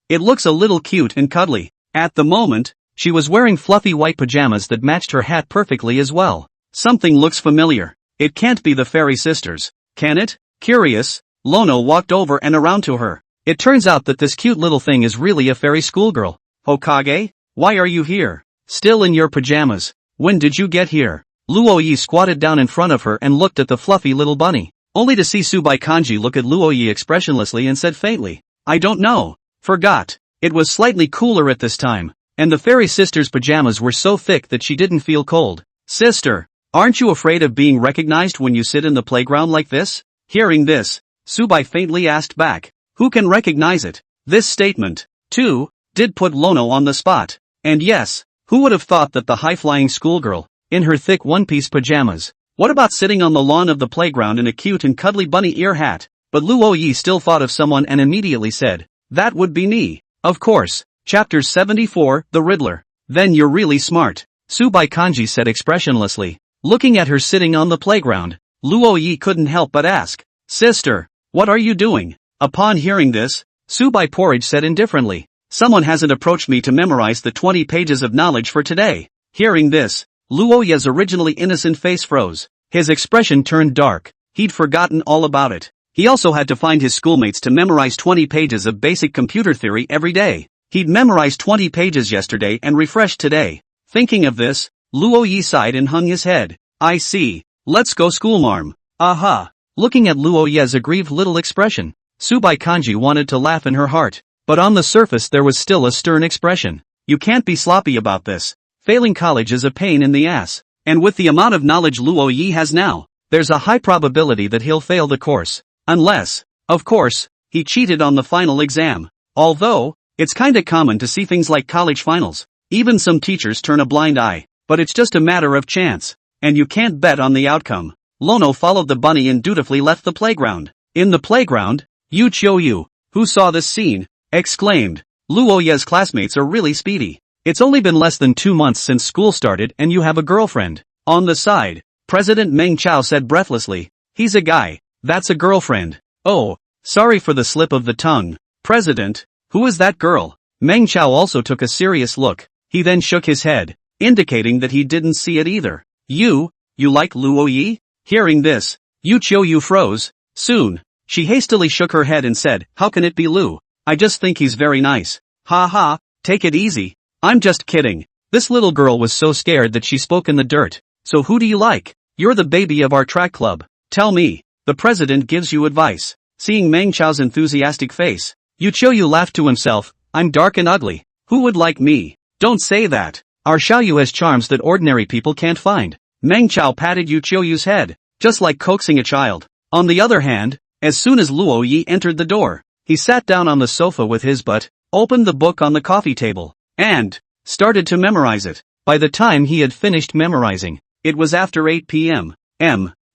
It looks a little cute and cuddly. At the moment, she was wearing fluffy white pajamas that matched her hat perfectly as well. Something looks familiar. It can't be the fairy sisters, can it? Curious, Lono walked over and around to her. It turns out that this cute little thing is really a fairy schoolgirl. Hokage? Why are you here? Still in your pajamas? When did you get here? Luoyi squatted down in front of her and looked at the fluffy little bunny, only to see Subai Kanji look at Luoyi expressionlessly and said faintly, I don't know. Forgot. It was slightly cooler at this time, and the fairy sister's pajamas were so thick that she didn't feel cold. Sister, aren't you afraid of being recognized when you sit in the playground like this? Hearing this, Subai faintly asked back, who can recognize it? This statement, too, did put Lono on the spot. And yes, who would have thought that the high-flying schoolgirl, in her thick one-piece pajamas, what about sitting on the lawn of the playground in a cute and cuddly bunny ear hat? But Luoyi still thought of someone and immediately said, that would be me. Of course. Chapter 74, The Riddler. Then you're really smart, Subai Kanji said expressionlessly. Looking at her sitting on the playground, Luoyi couldn't help but ask, Sister, what are you doing? Upon hearing this, Subai Porridge said indifferently, someone hasn't approached me to memorize the 20 pages of knowledge for today. Hearing this, Luoyi's originally innocent face froze. His expression turned dark. He'd forgotten all about it. He also had to find his schoolmates to memorize 20 pages of basic computer theory every day. He'd memorized 20 pages yesterday and refreshed today. Thinking of this, Luoyi sighed and hung his head. I see. Let's go schoolmarm. Aha. Looking at Luoyi's aggrieved little expression, Subai Kanji wanted to laugh in her heart. But on the surface there was still a stern expression. You can't be sloppy about this. Failing college is a pain in the ass. And with the amount of knowledge Luoyi has now, there's a high probability that he'll fail the course. Unless, of course, he cheated on the final exam. Although, it's kinda common to see things like college finals. Even some teachers turn a blind eye, but it's just a matter of chance. And you can't bet on the outcome. Lono followed the bunny and dutifully left the playground. In the playground, Yu Qiuyu, who saw this scene, exclaimed, Luoyi's classmates are really speedy. It's only been less than 2 months since school started and you have a girlfriend. On the side, President Meng Chao said breathlessly, he's a guy, that's a girlfriend. Oh, sorry for the slip of the tongue. President, who is that girl? Meng Chao also took a serious look. He then shook his head, indicating that he didn't see it either. You like Luoyi? Hearing this, Yu Qiuyu froze. Soon, she hastily shook her head and said, how can it be Lu? I just think he's very nice. Ha ha, take it easy. I'm just kidding. This little girl was so scared that she spoke in the dirt. So who do you like? You're the baby of our track club. Tell me. The president gives you advice. Seeing Meng Chao's enthusiastic face, Yu Qiuyu laughed to himself, I'm dark and ugly. Who would like me? Don't say that. Our Xiaoyu has charms that ordinary people can't find. Meng Chao patted Yu Qiuyu's head, just like coaxing a child. On the other hand, as soon as Luoyi entered the door, he sat down on the sofa with his butt, opened the book on the coffee table, and started to memorize it. By the time he had finished memorizing, it was after 8 p.m.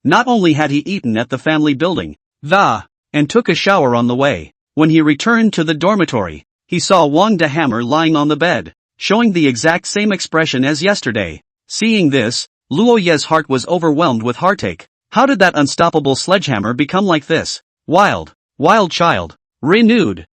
Not only had he eaten at the family building, and took a shower on the way, when he returned to the dormitory, he saw Wang de Hammer lying on the bed, showing the exact same expression as yesterday. Seeing this, Luoyi's heart was overwhelmed with heartache. How did that unstoppable sledgehammer become like this? Wild child. Renewed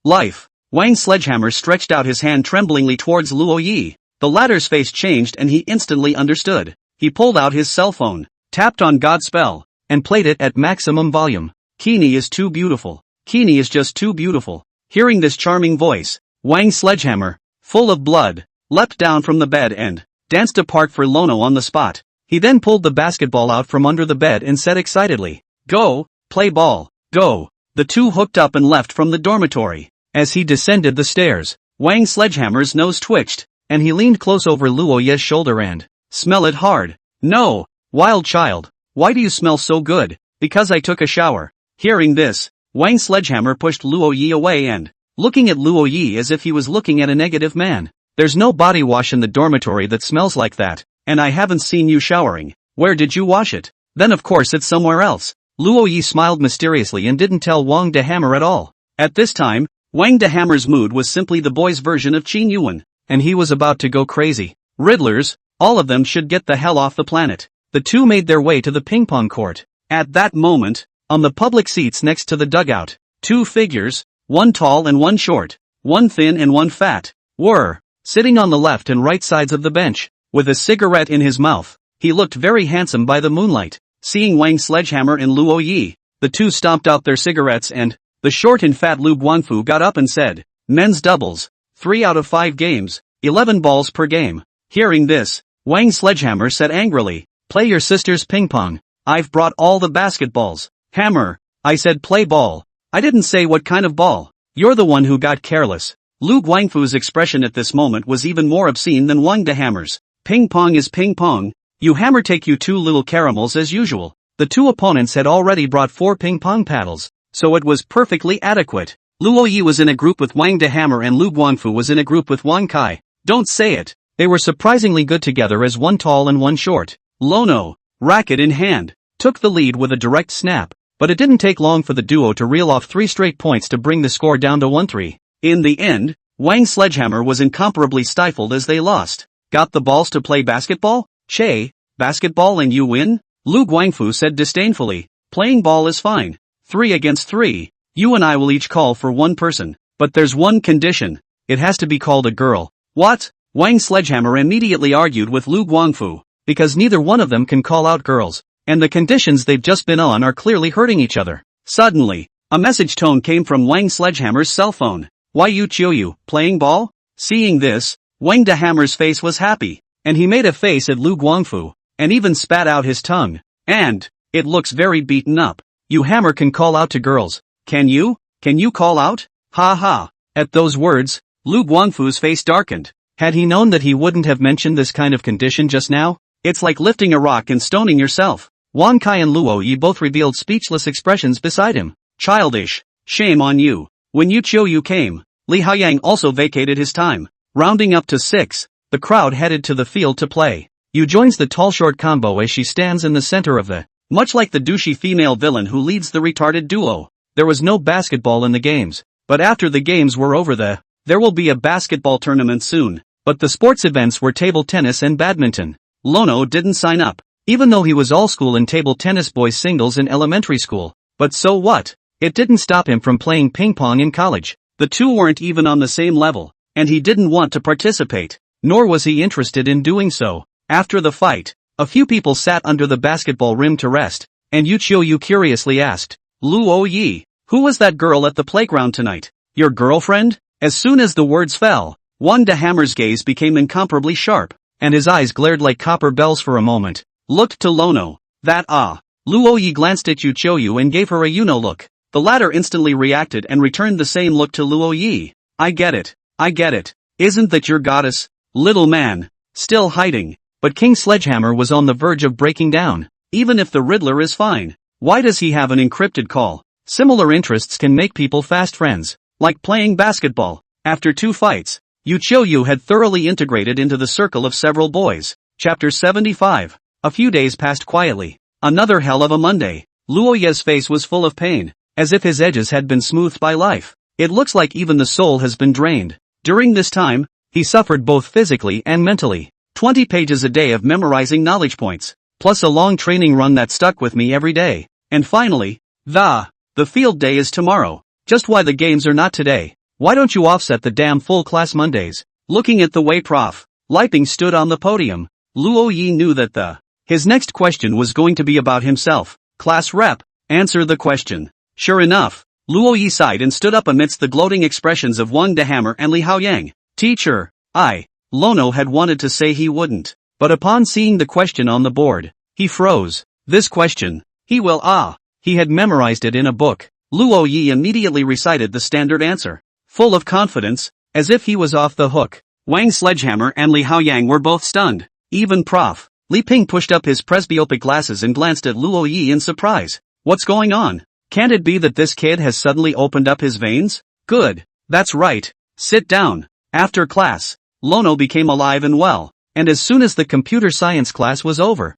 life. Wang Sledgehammer stretched out his hand tremblingly towards Luoyi. The latter's face changed and he instantly understood. He pulled out his cell phone, tapped on God's spell, and played it at maximum volume. Kini is too beautiful. Kini is just too beautiful. Hearing this charming voice, Wang Sledgehammer, full of blood, leapt down from the bed and danced a part for Lono on the spot. He then pulled the basketball out from under the bed and said excitedly, go, play ball, go. The two hooked up and left from the dormitory. As he descended the stairs, Wang Sledgehammer's nose twitched, and he leaned close over Luoyi's shoulder and smell it hard. No, wild child, why do you smell so good? Because I took a shower. Hearing this, Wang Sledgehammer pushed Luoyi away and, looking at Luoyi as if he was looking at a negative man. There's no body wash in the dormitory that smells like that, and I haven't seen you showering. Where did you wash it? Then of course it's somewhere else. Luoyi smiled mysteriously and didn't tell Wang de Hammer at all. At this time, Wang de Hammer's mood was simply the boy's version of Qin Yuan, and he was about to go crazy. Riddlers, All of them should get the hell off the planet. The two made their way to the ping pong court. At that moment, on the public seats next to the dugout, two figures, one tall and one short, one thin and one fat, were sitting on the left and right sides of the bench, with a cigarette in his mouth. He looked very handsome by the moonlight. Seeing Wang Sledgehammer and Luo Yi, the two stomped out their cigarettes and the short and fat Lu Guangfu got up and said, "Men's doubles, 3 out of 5 games, 11 balls per game." Hearing this, Wang Sledgehammer said angrily, "Play your sister's ping pong. I've brought all the basketballs." "Hammer, I said play ball. I didn't say what kind of ball. You're the one who got careless." Lu Guangfu's expression at this moment was even more obscene than Wang de Hammer's. "Ping pong is ping pong. You hammer take you two little caramels as usual." The two opponents had already brought 4 ping pong paddles, so it was perfectly adequate. Luo Yi was in a group with Wang de Hammer and Lu Guangfu was in a group with Wang Kai. Don't say it. They were surprisingly good together as one tall and one short. Lono, racket in hand, took the lead with a direct snap, but it didn't take long for the duo to reel off 3 straight points to bring the score down to 1-3. In the end, Wang Sledgehammer was incomparably stifled as they lost. "Got the balls to play basketball? Che, basketball and you win?" Lu Guangfu said disdainfully. "Playing ball is fine. 3 against 3. You and I will each call for one person. But there's one condition. It has to be called a girl." "What?" Wang Sledgehammer immediately argued with Lu Guangfu. "Because neither one of them can call out girls, and the conditions they've just been on are clearly hurting each other." Suddenly, a message tone came from Wang Sledgehammer's cell phone. "Why you Chiu, playing ball?" Seeing this, Wang de Hammer's face was happy, and he made a face at Lu Guangfu, and even spat out his tongue. "And it looks very beaten up. You Hammer can call out to girls. Can you? Can you call out? Ha ha." At those words, Lu Guangfu's face darkened. Had he known that he wouldn't have mentioned this kind of condition just now? It's like lifting a rock and stoning yourself. Wang Kai and Luo Yi both revealed speechless expressions beside him. "Childish. Shame on you." When Yu Qiuyu came, Li Haoyang also vacated his time. Rounding up to 6, the crowd headed to the field to play. Yu joins the tall-short combo as she stands in the center of the, much like the douchey female villain who leads the retarded duo. There was no basketball in the games, but after the games were over there will be a basketball tournament soon. But the sports events were table tennis and badminton. Lono didn't sign up, even though he was all-school in table tennis boys singles in elementary school. But so what? It didn't stop him from playing ping pong in college. The two weren't even on the same level, and he didn't want to participate, nor was he interested in doing so. After the fight, a few people sat under the basketball rim to rest, and Yu Qiuyu curiously asked, "Luo Yi, who was that girl at the playground tonight? Your girlfriend?" As soon as the words fell, Wang de Hammer's gaze became incomparably sharp, and his eyes glared like copper bells for a moment. Looked to Lono. Luo Yi glanced at Yu Qiuyu and gave her a you-know look. The latter instantly reacted and returned the same look to Luo Yi. I get it. Isn't that your goddess? Little man. Still hiding. But King Sledgehammer was on the verge of breaking down. Even if the Riddler is fine, why does he have an encrypted call? Similar interests can make people fast friends, like playing basketball. After 2 fights, Yu Qiuyu had thoroughly integrated into the circle of several boys. Chapter 75. A few days passed quietly. Another hell of a Monday. Luo Yi's face was full of pain, as if his edges had been smoothed by life. It looks like even the soul has been drained. During this time, he suffered both physically and mentally. 20 pages a day of memorizing knowledge points, plus a long training run that stuck with me every day. And finally, the field day is tomorrow. Just why the games are not today? Why don't you offset the damn full class Mondays? Looking at the way Prof. Liping stood on the podium, Luo Yi knew that his next question was going to be about himself. Class rep, answer the question. Sure enough, Luo Yi sighed and stood up amidst the gloating expressions of Wang de Hammer and Li Haoyang. Teacher, Lono had wanted to say he wouldn't, but upon seeing the question on the board, he froze. This question, he had memorized it in a book. Luo Yi immediately recited the standard answer, full of confidence, as if he was off the hook. Wang Sledgehammer and Li Haoyang were both stunned. Even Prof. Liping pushed up his presbyopic glasses and glanced at Luo Yi in surprise. What's going on? Can't it be that this kid has suddenly opened up his veins? Good. That's right. Sit down. After class, Lono became alive and well, and as soon as the computer science class was over,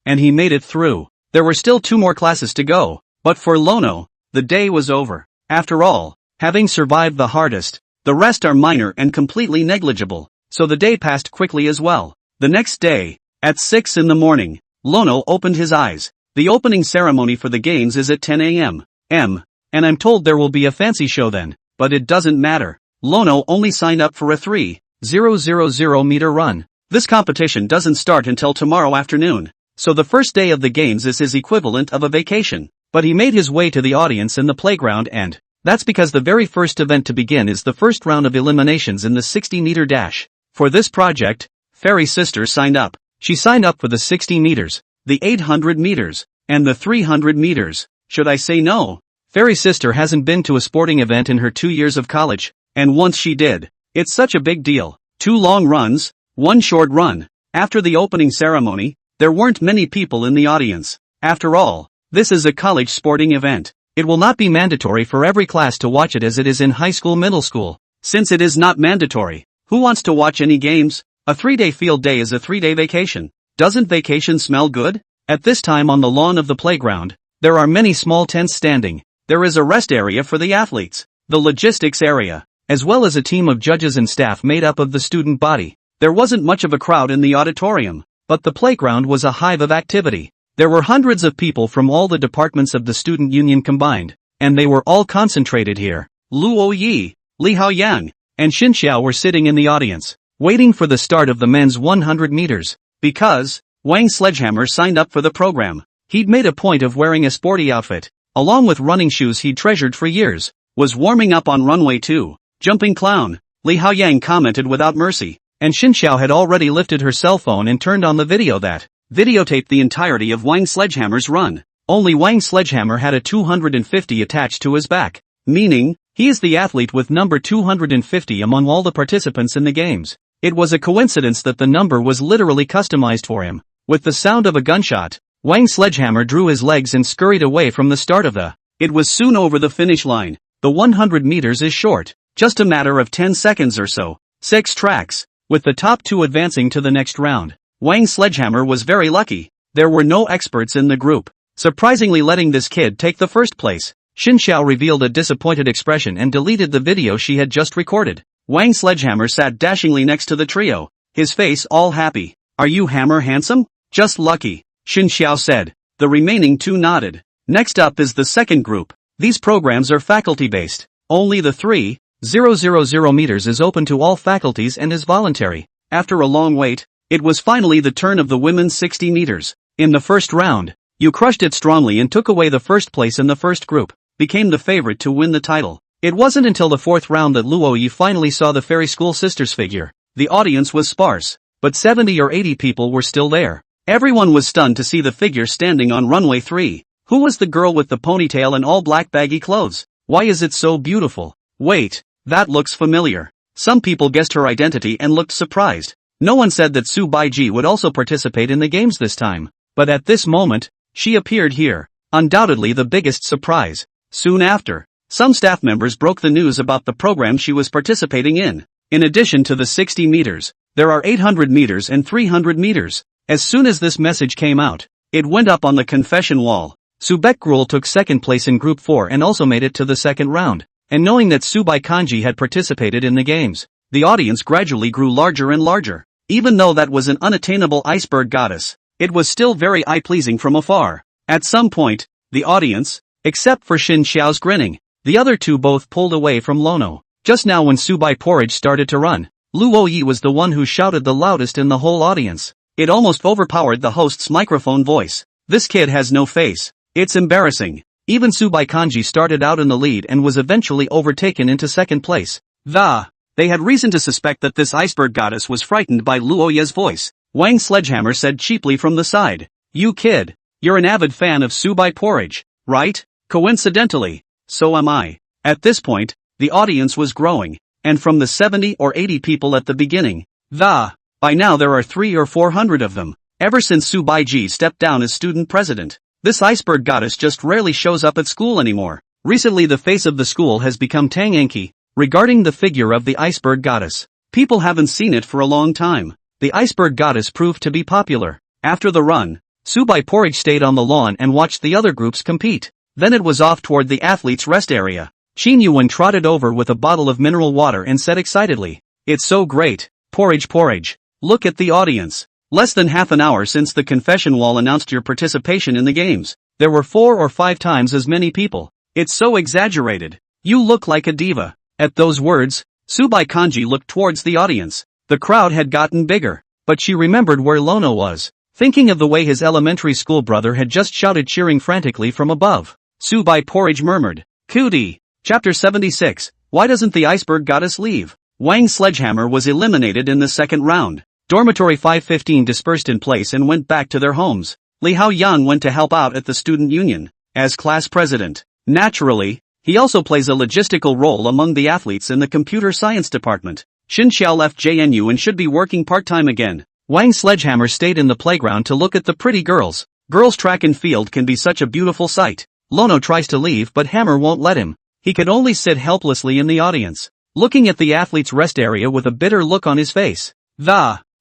and he made it through. There were still 2 more classes to go, but for Lono, the day was over. After all, having survived the hardest, the rest are minor and completely negligible, so the day passed quickly as well. The next day, at 6 in the morning, Lono opened his eyes. The opening ceremony for the games is at 10 a.m. And I'm told there will be a fancy show then, but it doesn't matter. Lono only signed up for a 3,000 meter run. This competition doesn't start until tomorrow afternoon, so the first day of the games is his equivalent of a vacation. But he made his way to the audience in the playground, and that's because the very first event to begin is the first round of eliminations in the 60-meter dash. For this project, Fairy Sister signed up. She signed up for the 60 meters, the 800 meters, and the 300 meters. Should I say no? Fairy Sister hasn't been to a sporting event in her 2 years of college, and once she did, it's such a big deal. 2 long runs, 1 short run. After the opening ceremony, there weren't many people in the audience. After all, this is a college sporting event. It will not be mandatory for every class to watch it as it is in high school, middle school. Since it is not mandatory, who wants to watch any games? A 3-day field day is a 3-day vacation. Doesn't vacation smell good? At this time on the lawn of the playground, there are many small tents standing. There is a rest area for the athletes, the logistics area, as well as a team of judges and staff made up of the student body. There wasn't much of a crowd in the auditorium, but the playground was a hive of activity. There were hundreds of people from all the departments of the student union combined, and they were all concentrated here. Luo Yi, Li Haoyang, and Xin Xiao were sitting in the audience, waiting for the start of the men's 100 meters, because Wang Sledgehammer signed up for the program. He'd made a point of wearing a sporty outfit, along with running shoes he'd treasured for years, was warming up on runway 2. Jumping clown, Li Haoyang commented without mercy, and Xin Xiao had already lifted her cell phone and turned on the video that videotaped the entirety of Wang Sledgehammer's run. Only Wang Sledgehammer had a 250 attached to his back, meaning, he is the athlete with number 250 among all the participants in the games. It was a coincidence that the number was literally customized for him. With the sound of a gunshot, Wang Sledgehammer drew his legs and scurried away from the start of the. It was soon over the finish line. The 100 meters is short, just a matter of 10 seconds or so. 6 tracks, with the top 2 advancing to the next round. Wang Sledgehammer was very lucky. There were no experts in the group, surprisingly letting this kid take the first place. Xin Xiao revealed a disappointed expression and deleted the video she had just recorded. Wang Sledgehammer sat dashingly next to the trio, his face all happy. Are you Hammer handsome? Just lucky, Xin Xiao said. The remaining 2 nodded. Next up is the second group. These programs are faculty-based. Only the 3,000 meters is open to all faculties and is voluntary. After a long wait, it was finally the turn of the women's 60 meters. In the first round, you crushed it strongly and took away the first place in the first group, became the favorite to win the title. It wasn't until the 4th round that Luo Yi finally saw the Fairy School Sisters figure. The audience was sparse, but 70 or 80 people were still there. Everyone was stunned to see the figure standing on runway 3. Who was the girl with the ponytail and all black baggy clothes? Why is it so beautiful? Wait, that looks familiar. Some people guessed her identity and looked surprised. No one said that Su Baiji would also participate in the games this time. But at this moment, she appeared here, undoubtedly the biggest surprise. Soon after, some staff members broke the news about the program she was participating in. In addition to the 60 meters, there are 800 meters and 300 meters. As soon as this message came out, it went up on the confession wall. Su Baekgrul took second place in Group 4 and also made it to the second round. And knowing that Su Baikanji had participated in the games, the audience gradually grew larger and larger. Even though that was an unattainable iceberg goddess, it was still very eye-pleasing from afar. At some point, the audience, except for Xin Xiao's grinning, the other 2 both pulled away from Lono. Just now when Subai Porridge started to run, Luo Yi was the one who shouted the loudest in the whole audience. It almost overpowered the host's microphone voice. This kid has no face. It's embarrassing. Even Subai Kanji started out in the lead and was eventually overtaken into second place. They had reason to suspect that this iceberg goddess was frightened by Luo Ye's voice. Wang Sledgehammer said cheaply from the side. You kid, you're an avid fan of Subai Porridge, right? Coincidentally, so am I. At this point, the audience was growing, and from the 70 or 80 people at the beginning, by now there are 300 or 400 of them. Ever since Su Baiji stepped down as student president, this iceberg goddess just rarely shows up at school anymore. Recently the face of the school has become Tang Enki. Regarding the figure of the iceberg goddess, people haven't seen it for a long time. The iceberg goddess proved to be popular. After the run, Subai Porridge stayed on the lawn and watched the other groups compete. Then it was off toward the athletes' rest area. Qin Yuan trotted over with a bottle of mineral water and said excitedly, "It's so great, Porridge Porridge. Look at the audience. Less than half an hour since the confession wall announced your participation in the games. There were 4 or 5 times as many people. It's so exaggerated. You look like a diva. At those words, Subai Kanji looked towards the audience. The crowd had gotten bigger, but she remembered where Lono was, thinking of the way his elementary school brother had just shouted cheering frantically from above. Subai Porridge murmured, "Cootie." Chapter 76, Why doesn't the iceberg goddess leave? Wang Sledgehammer was eliminated in the second round. Dormitory 515 dispersed in place and went back to their homes. Li Haoyang went to help out at the student union, as class president. Naturally, he also plays a logistical role among the athletes in the computer science department. Xin Xiao left JNU and should be working part-time again. Wang Sledgehammer stayed in the playground to look at the pretty girls. Girls' track and field can be such a beautiful sight. Lono tries to leave but Hammer won't let him. He could only sit helplessly in the audience, looking at the athletes' rest area with a bitter look on his face.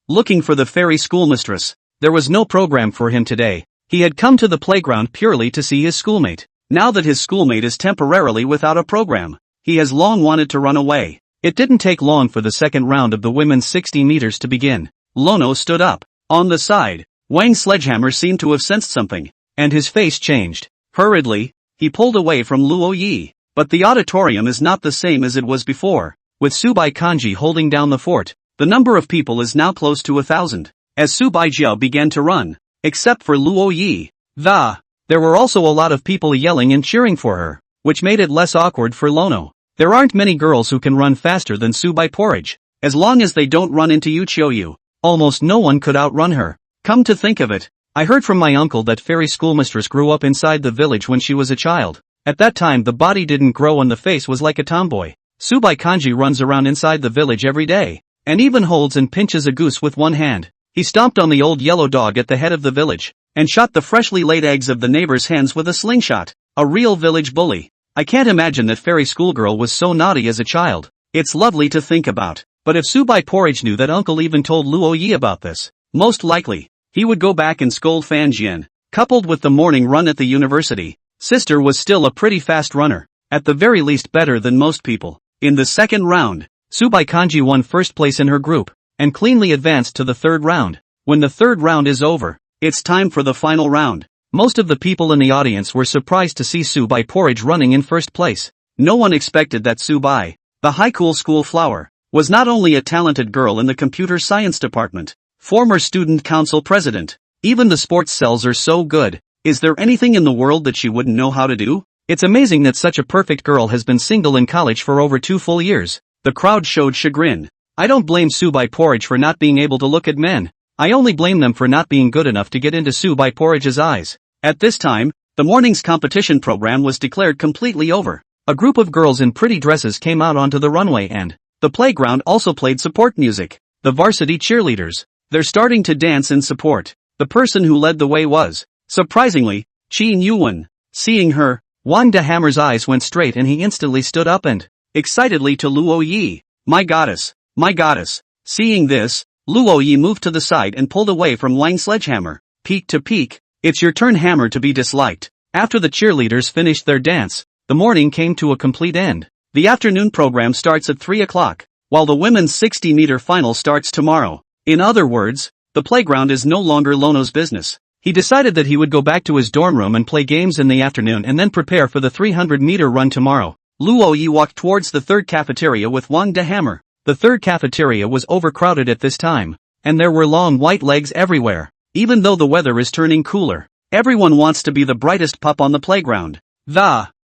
Looking for the fairy schoolmistress. There was no program for him today. He had come to the playground purely to see his schoolmate. Now that his schoolmate is temporarily without a program, he has long wanted to run away. It didn't take long for the second round of the women's 60 meters to begin. Lono stood up. On the side, Wang Sledgehammer seemed to have sensed something, and his face changed. Hurriedly, he pulled away from Luo Yi. But the auditorium is not the same as it was before. With Subai Kanji holding down the fort, the number of people is now close to 1,000. As Subai Jiao began to run, except for Luo Yi, there were also a lot of people yelling and cheering for her, which made it less awkward for Lono. There aren't many girls who can run faster than Subai Porridge, as long as they don't run into Yuchioyu. Almost no one could outrun her. Come to think of it, I heard from my uncle that fairy schoolmistress grew up inside the village when she was a child. At that time the body didn't grow and the face was like a tomboy. Subai Kanji runs around inside the village every day, and even holds and pinches a goose with one hand. He stomped on the old yellow dog at the head of the village, and shot the freshly laid eggs of the neighbors' hens with a slingshot. A real village bully. I can't imagine that fairy schoolgirl was so naughty as a child. It's lovely to think about. But if Subai Porridge knew that uncle even told Luo Yi about this, most likely, he would go back and scold Fan Jian. Coupled with the morning run at the university, sister was still a pretty fast runner, at the very least better than most people. In the second round, Subai Kanji won first place in her group, and cleanly advanced to the third round. When the third round is over, it's time for the final round. Most of the people in the audience were surprised to see Subai Porridge running in first place. No one expected that Subai, the high school flower, was not only a talented girl in the computer science department, former student council president, even the sports cells are so good. Is there anything in the world that she wouldn't know how to do? It's amazing that such a perfect girl has been single in college for over 2 full years. The crowd showed chagrin. I don't blame Subai Porridge for not being able to look at men. I only blame them for not being good enough to get into Subai Porridge's eyes. At this time, the morning's competition program was declared completely over. A group of girls in pretty dresses came out onto the runway and the playground also played support music. The varsity cheerleaders. They're starting to dance in support. The person who led the way was, surprisingly, Qin Yuan. Seeing her, Wang De Hammer's eyes went straight and he instantly stood up and, excitedly to Luo Yi, my goddess, my goddess. Seeing this, Luo Yi moved to the side and pulled away from Wang Sledgehammer. Peak to peak, it's your turn, Hammer, to be disliked. After the cheerleaders finished their dance, the morning came to a complete end. The afternoon program starts at 3 o'clock, while the women's 60-meter final starts tomorrow. In other words, the playground is no longer Lono's business. He decided that he would go back to his dorm room and play games in the afternoon and then prepare for the 300-meter run tomorrow. Luo Yi walked towards the third cafeteria with Wang De Hammer. The third cafeteria was overcrowded at this time, and there were long white legs everywhere. Even though the weather is turning cooler, everyone wants to be the brightest pup on the playground.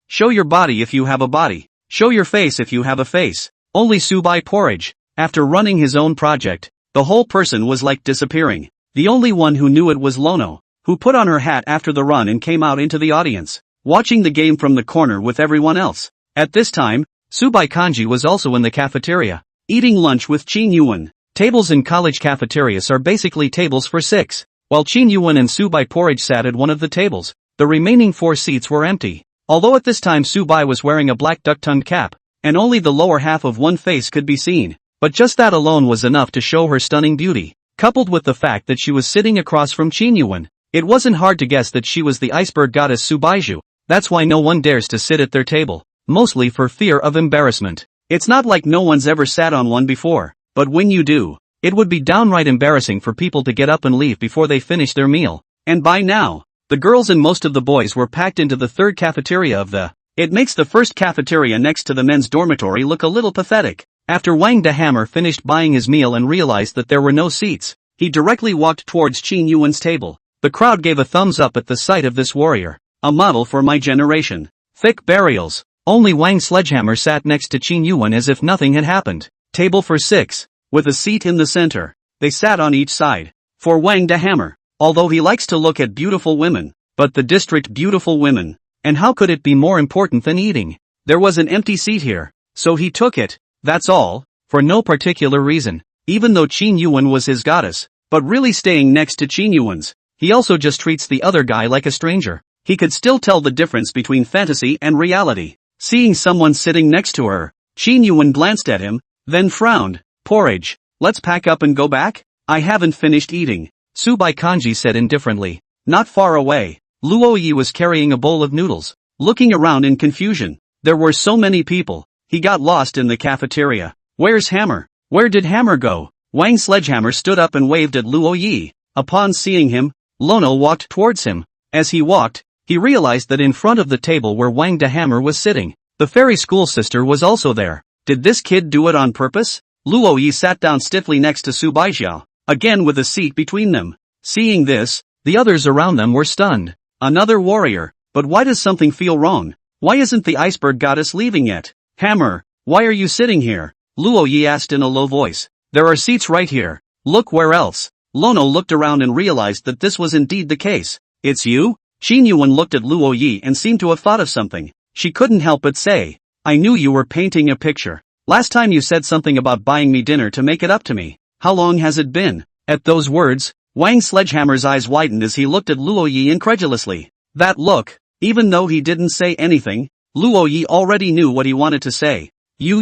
Show your body if you have a body. Show your face if you have a face. Only Subai Porridge, after running his own project, the whole person was like disappearing. The only one who knew it was Lono, who put on her hat after the run and came out into the audience, watching the game from the corner with everyone else. At this time, Subai Kanji was also in the cafeteria, eating lunch with Qin Yuan. Tables in college cafeterias are basically tables for 6. While Qin Yuan and Subai Porridge sat at one of the tables, the remaining 4 seats were empty. Although at this time Subai was wearing a black duck-tongued cap, and only the lower half of one face could be seen, but just that alone was enough to show her stunning beauty. Coupled with the fact that she was sitting across from Qin Yuan, it wasn't hard to guess that she was the iceberg goddess Subaiju. That's why no one dares to sit at their table, mostly for fear of embarrassment. It's not like no one's ever sat on one before, but when you do, It would be downright embarrassing for people to get up and leave before they finish their meal. And by now, the girls and most of the boys were packed into the third cafeteria of the. It makes the first cafeteria next to the men's dormitory look a little pathetic. After Wang de Hammer finished buying his meal and realized that there were no seats, he directly walked towards Qin Yuan's table. The crowd gave a thumbs up at the sight of this warrior. A model for my generation. Thick burials. Only Wang Sledgehammer sat next to Qin Yuan as if nothing had happened. Table for 6. With a seat in the center. They sat on each side. For Wang de Hammer. Although he likes to look at beautiful women. But the district beautiful women. And how could it be more important than eating? There was an empty seat here. So he took it. That's all. For no particular reason. Even though Qin Yuan was his goddess. But really staying next to Qin Yuan's. He also just treats the other guy like a stranger. He could still tell the difference between fantasy and reality. Seeing someone sitting next to her, Qin Yuan glanced at him, then frowned. Porridge. Let's pack up and go back? I haven't finished eating. Subai Kanji said indifferently. Not far away. Luo Yi was carrying a bowl of noodles, looking around in confusion. There were so many people. He got lost in the cafeteria. Where's Hammer? Where did Hammer go? Wang Sledgehammer stood up and waved at Luo Yi. Upon seeing him, Lono walked towards him. As he walked, he realized that in front of the table where Wang de Hammer was sitting, the fairy school sister was also there. Did this kid do it on purpose? Luo Yi sat down stiffly next to Su Baijiao, again with a seat between them. Seeing this, the others around them were stunned. Another warrior, but why does something feel wrong? Why isn't the iceberg goddess leaving yet? Hammer, why are you sitting here? Luo Yi asked in a low voice. There are seats right here. Look where else. Lono looked around and realized that this was indeed the case. It's you? Qin Yuan looked at Luo Yi and seemed to have thought of something. She couldn't help but say, I knew you were painting a picture. Last time you said something about buying me dinner to make it up to me. How long has it been? At those words, Wang Sledgehammer's eyes widened as he looked at Luo Yi incredulously. That look, even though he didn't say anything, Luo Yi already knew what he wanted to say. You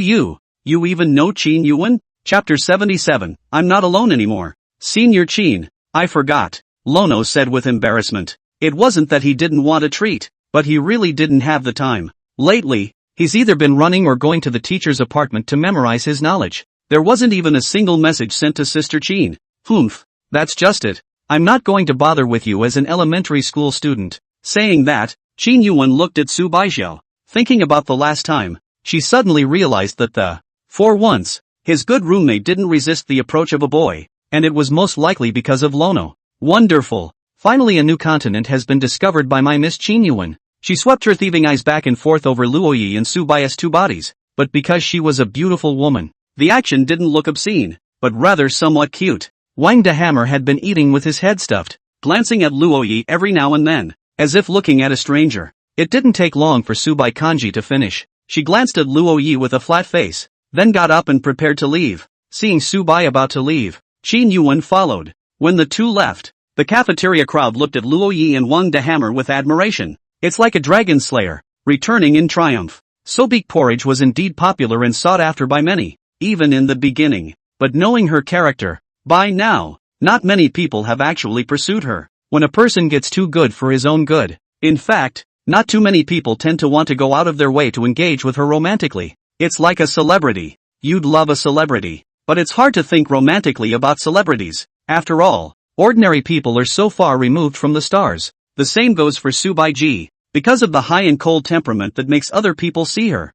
even know Qin Yuan? Chapter 77, I'm not alone anymore. Senior Qin, I forgot, Lono said with embarrassment. It wasn't that he didn't want a treat, but he really didn't have the time. Lately, he's either been running or going to the teacher's apartment to memorize his knowledge. There wasn't even a single message sent to Sister Qin. Humph, that's just it. I'm not going to bother with you as an elementary school student. Saying that, Qin Yuan looked at Su Baijiao. Thinking about the last time, she suddenly realized that for once, his good roommate didn't resist the approach of a boy, and it was most likely because of Lono. Wonderful. Finally a new continent has been discovered by my Miss Qin Yuan. She swept her thieving eyes back and forth over Luo Yi and Su Bai's two bodies, but because she was a beautiful woman, the action didn't look obscene, but rather somewhat cute. Wang de Hammer had been eating with his head stuffed, glancing at Luo Yi every now and then, as if looking at a stranger. It didn't take long for Subai Kanji to finish. She glanced at Luo Yi with a flat face, then got up and prepared to leave. Seeing Subai about to leave, Qin Yuan followed. When the two left, the cafeteria crowd looked at Luo Yi and Wang de Hammer with admiration. It's like a dragon slayer, returning in triumph. Sobeek porridge was indeed popular and sought after by many, even in the beginning. But knowing her character, by now, not many people have actually pursued her. When a person gets too good for his own good, in fact, not too many people tend to want to go out of their way to engage with her romantically. It's like a celebrity. You'd love a celebrity, but it's hard to think romantically about celebrities. After all, ordinary people are so far removed from the stars. The same goes for Subai Ji, because of the high and cold temperament that makes other people see her.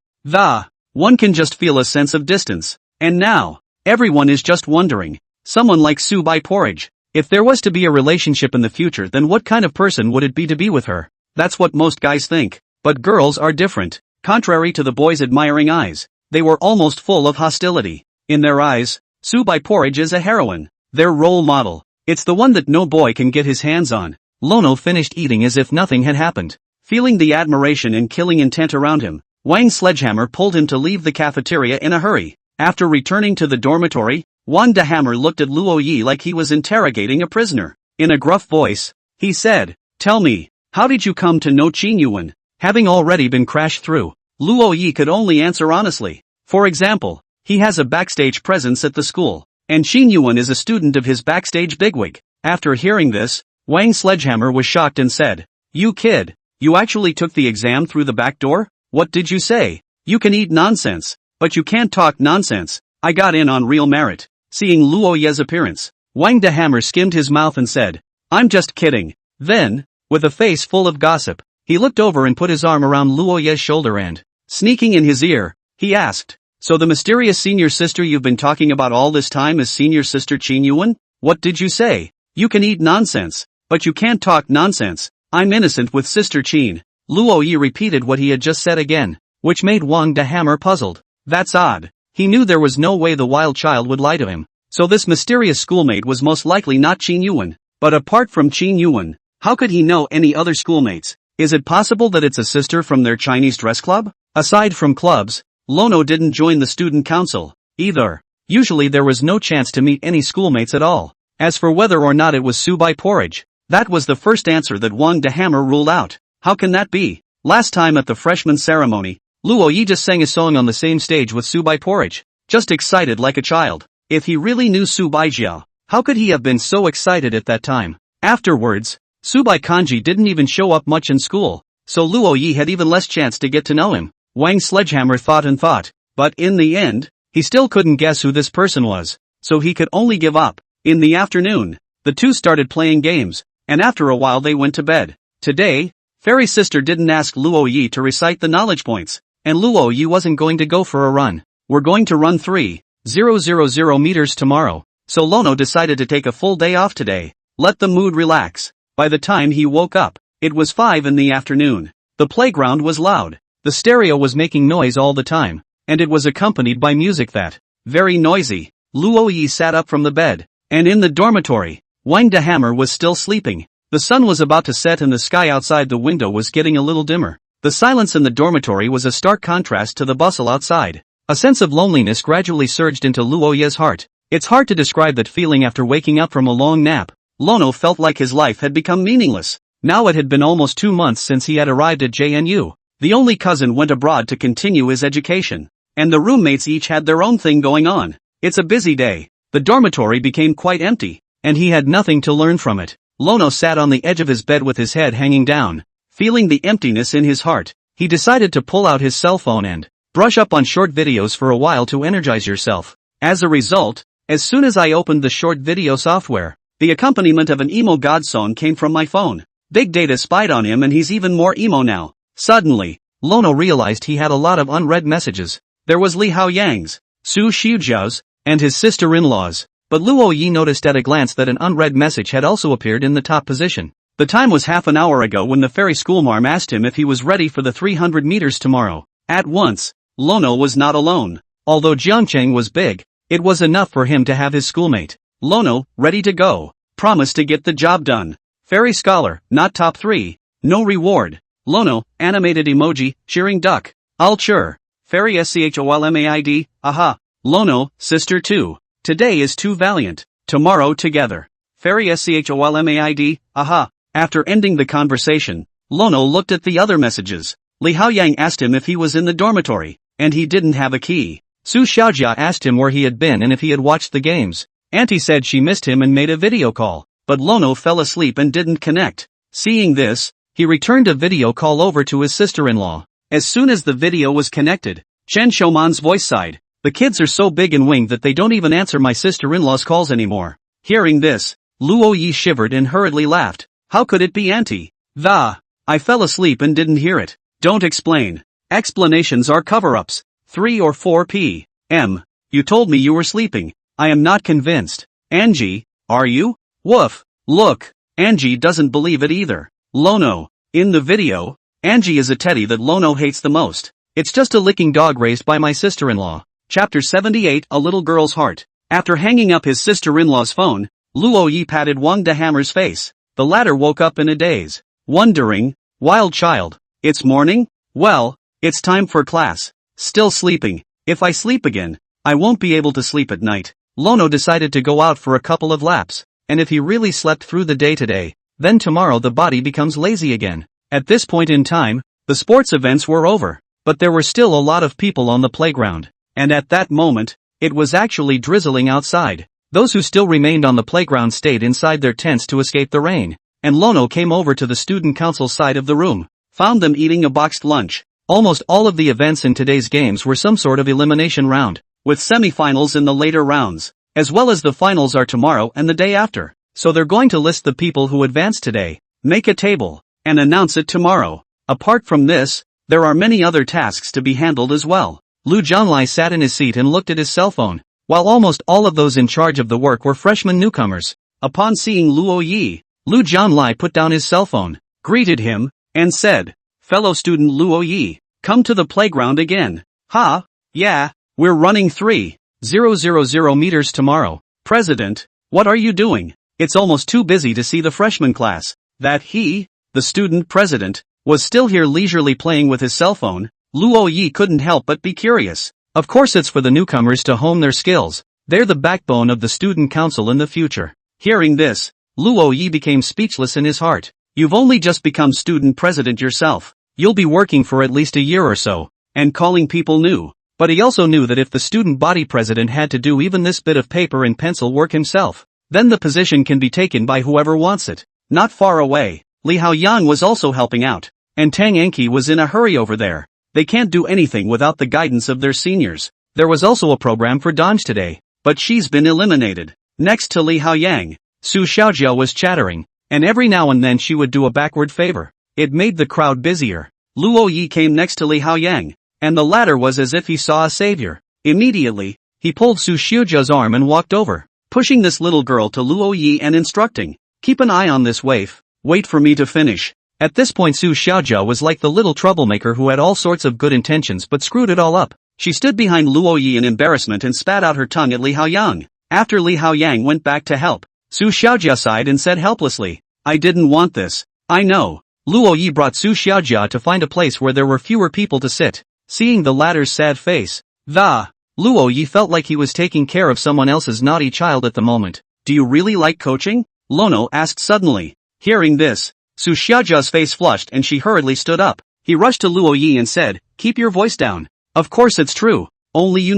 One can just feel a sense of distance. And now, everyone is just wondering, someone like Subai Porridge, if there was to be a relationship in the future, then what kind of person would it be to be with her? That's what most guys think. But girls are different. Contrary to the boys' admiring eyes, they were almost full of hostility. In their eyes, Subai Porridge is a heroine, their role model. It's the one that no boy can get his hands on. Lono finished eating as if nothing had happened. Feeling the admiration and killing intent around him, Wang Sledgehammer pulled him to leave the cafeteria in a hurry. After returning to the dormitory, Wang de Hammer looked at Luo Yi like he was interrogating a prisoner. In a gruff voice, he said, Tell me, how did you come to know Qin Yuan? Having already been crashed through, Luo Yi could only answer honestly. For example, he has a backstage presence at the school, and Qin Yuan is a student of his backstage bigwig. After hearing this, Wang Sledgehammer was shocked and said, You kid, you actually took the exam through the back door? What did you say? You can eat nonsense, but you can't talk nonsense. I got in on real merit. seeing Luo Ye's appearance. Wang the Hammer skimmed his mouth and said, "I'm just kidding." Then, with a face full of gossip, he looked over and put his arm around Luo Ye's shoulder and, sneaking in his ear, he asked, "So the mysterious senior sister you've been talking about all this time is senior sister Qin Yuan? What did you say? You can eat nonsense, but you can't talk nonsense. I'm innocent with sister Qin." Luo Yi repeated what he had just said again, which made Wang the Hammer puzzled. That's odd. He knew there was no way the wild child would lie to him. So this mysterious schoolmate was most likely not Qin Yuan. But apart from Qin Yuan, how could he know any other schoolmates? Is it possible that it's a sister from their Chinese dress club? Aside from clubs, Lono didn't join the student council, either. Usually there was no chance to meet any schoolmates at all. As for whether or not it was Subai porridge, that was the first answer that Wang the Hammer ruled out. How can that be? Last time at the freshman ceremony, Luo Yi just sang a song on the same stage with Subai porridge, just excited like a child. If he really knew Subai Jiao, how could he have been so excited at that time? Afterwards, Subai Kanji didn't even show up much in school, so Luo Yi had even less chance to get to know him. Wang Sledgehammer thought and thought, but in the end, he still couldn't guess who this person was, so he could only give up. In the afternoon, the two started playing games, and after a while they went to bed. Today, Fairy Sister didn't ask Luo Yi to recite the knowledge points, and Luo Yi wasn't going to go for a run. We're going to run 3,000 meters tomorrow, so Lono decided to take a full day off today. Let the mood relax. By the time he woke up, it was 5 in the afternoon. The playground was loud. The stereo was making noise all the time, and it was accompanied by music that, very noisy. Luo Yi sat up from the bed, and in the dormitory, Wang the Hammer was still sleeping. The sun was about to set and the sky outside the window was getting a little dimmer. The silence in the dormitory was a stark contrast to the bustle outside. A sense of loneliness gradually surged into Luo Ye's heart. It's hard to describe that feeling after waking up from a long nap. Lono felt like his life had become meaningless. Now it had been almost 2 months since he had arrived at JNU. The only cousin went abroad to continue his education, and the roommates each had their own thing going on. It's a busy day. The dormitory became quite empty, and he had nothing to learn from it. Lono sat on the edge of his bed with his head hanging down. Feeling the emptiness in his heart, he decided to pull out his cell phone and brush up on short videos for a while to energize yourself. As a result, as soon as I opened the short video software, the accompaniment of an emo god song came from my phone. Big Data spied on him and he's even more emo now. Suddenly, Lono realized he had a lot of unread messages. There was Li Haoyang's, Su Xiujiao's, and his sister-in-law's. But Luo Yi noticed at a glance that an unread message had also appeared in the top position. The time was half an hour ago when the fairy schoolmarm asked him if he was ready for the 300 meters tomorrow. At once, Lono was not alone. Although Jiangcheng was big, it was enough for him to have his schoolmate. Lono, ready to go. Promised to get the job done. Fairy scholar, not top 3. No reward. Lono, animated emoji, cheering duck. I'll cheer. Fairy SCHOLMAID, aha. Lono, sister 2. Today is too valiant. Tomorrow together. Fairy SCHOLMAID, aha. After ending the conversation, Lono looked at the other messages. Li Haoyang asked him if he was in the dormitory, and he didn't have a key. Su Xiaojia asked him where he had been and if he had watched the games. Auntie said she missed him and made a video call, but Lono fell asleep and didn't connect. Seeing this, he returned a video call over to his sister-in-law. As soon as the video was connected, Chen Shouman's voice sighed. The kids are so big and winged that they don't even answer my sister-in-law's calls anymore. Hearing this, Luo Yi shivered and hurriedly laughed. How could it be Auntie? I fell asleep and didn't hear it. Don't explain. Explanations are cover-ups. 3 or 4 p.m. You told me you were sleeping. I am not convinced. Angie, are you? Woof. Look, Angie doesn't believe it either. Lono. In the video, Angie is a teddy that Lono hates the most. It's just a licking dog raised by my sister-in-law. Chapter 78, A Little Girl's Heart. After hanging up his sister-in-law's phone, Luo Yi patted Wang the Hammer's face. The latter woke up in a daze, wondering, wild child, it's morning? Well, it's time for class. Still sleeping. If I sleep again, I won't be able to sleep at night. Lono decided to go out for a couple of laps, and if he really slept through the day today, then tomorrow the body becomes lazy again. At this point in time, the sports events were over, but there were still a lot of people on the playground. And at that moment, it was actually drizzling outside. Those who still remained on the playground stayed inside their tents to escape the rain. And Lono came over to the student council side of the room, found them eating a boxed lunch. Almost all of the events in today's games were some sort of elimination round, with semifinals in the later rounds. as well as the finals are tomorrow and the day after. So they're going to list the people who advanced today, make a table, and announce it tomorrow. Apart from this, there are many other tasks to be handled as well. Lu Jianlai sat in his seat and looked at his cell phone, while almost all of those in charge of the work were freshman newcomers. Upon seeing Luo Yi, Lu Jianlai put down his cell phone, greeted him, and said, "Fellow student Luo Yi, come to the playground again." "Ha, yeah, we're running 3,000 meters tomorrow." "President, what are you doing?" It's almost too busy to see the freshman class. That he, the student president, was still here leisurely playing with his cell phone. Luo Yi couldn't help but be curious. Of course it's for the newcomers to hone their skills. They're the backbone of the student council in the future. Hearing this, Luo Yi became speechless in his heart. You've only just become student president yourself. You'll be working for at least a year or so, and calling people new. But he also knew that if the student body president had to do even this bit of paper and pencil work himself, then the position can be taken by whoever wants it. Not far away, Li Haoyang was also helping out, and Tang Enki was in a hurry over there. They can't do anything without the guidance of their seniors. There was also a program for Danj today, but she's been eliminated. Next to Li Haoyang, Su Xiaojiao was chattering, and every now and then she would do a backward favor. It made the crowd busier. Luo Yi came next to Li Haoyang, and the latter was as if he saw a savior. Immediately, he pulled Su Xiaojiao's arm and walked over, pushing this little girl to Luo Yi and instructing, "Keep an eye on this waif, wait for me to finish." At this point Su Xiaojiao was like the little troublemaker who had all sorts of good intentions but screwed it all up. She stood behind Luo Yi in embarrassment and spat out her tongue at Li Haoyang. After Li Haoyang went back to help, Su Xiaojiao sighed and said helplessly, "I didn't want this." "I know." Luo Yi brought Su Xiaojiao to find a place where there were fewer people to sit. Seeing the latter's sad face, Luo Yi felt like he was taking care of someone else's naughty child at the moment. "Do you really like coaching?" Lono asked suddenly. Hearing this, Su Xiaojiao's face flushed and she hurriedly stood up. He rushed to Luo Yi and said, "Keep your voice down. Of course it's true, only you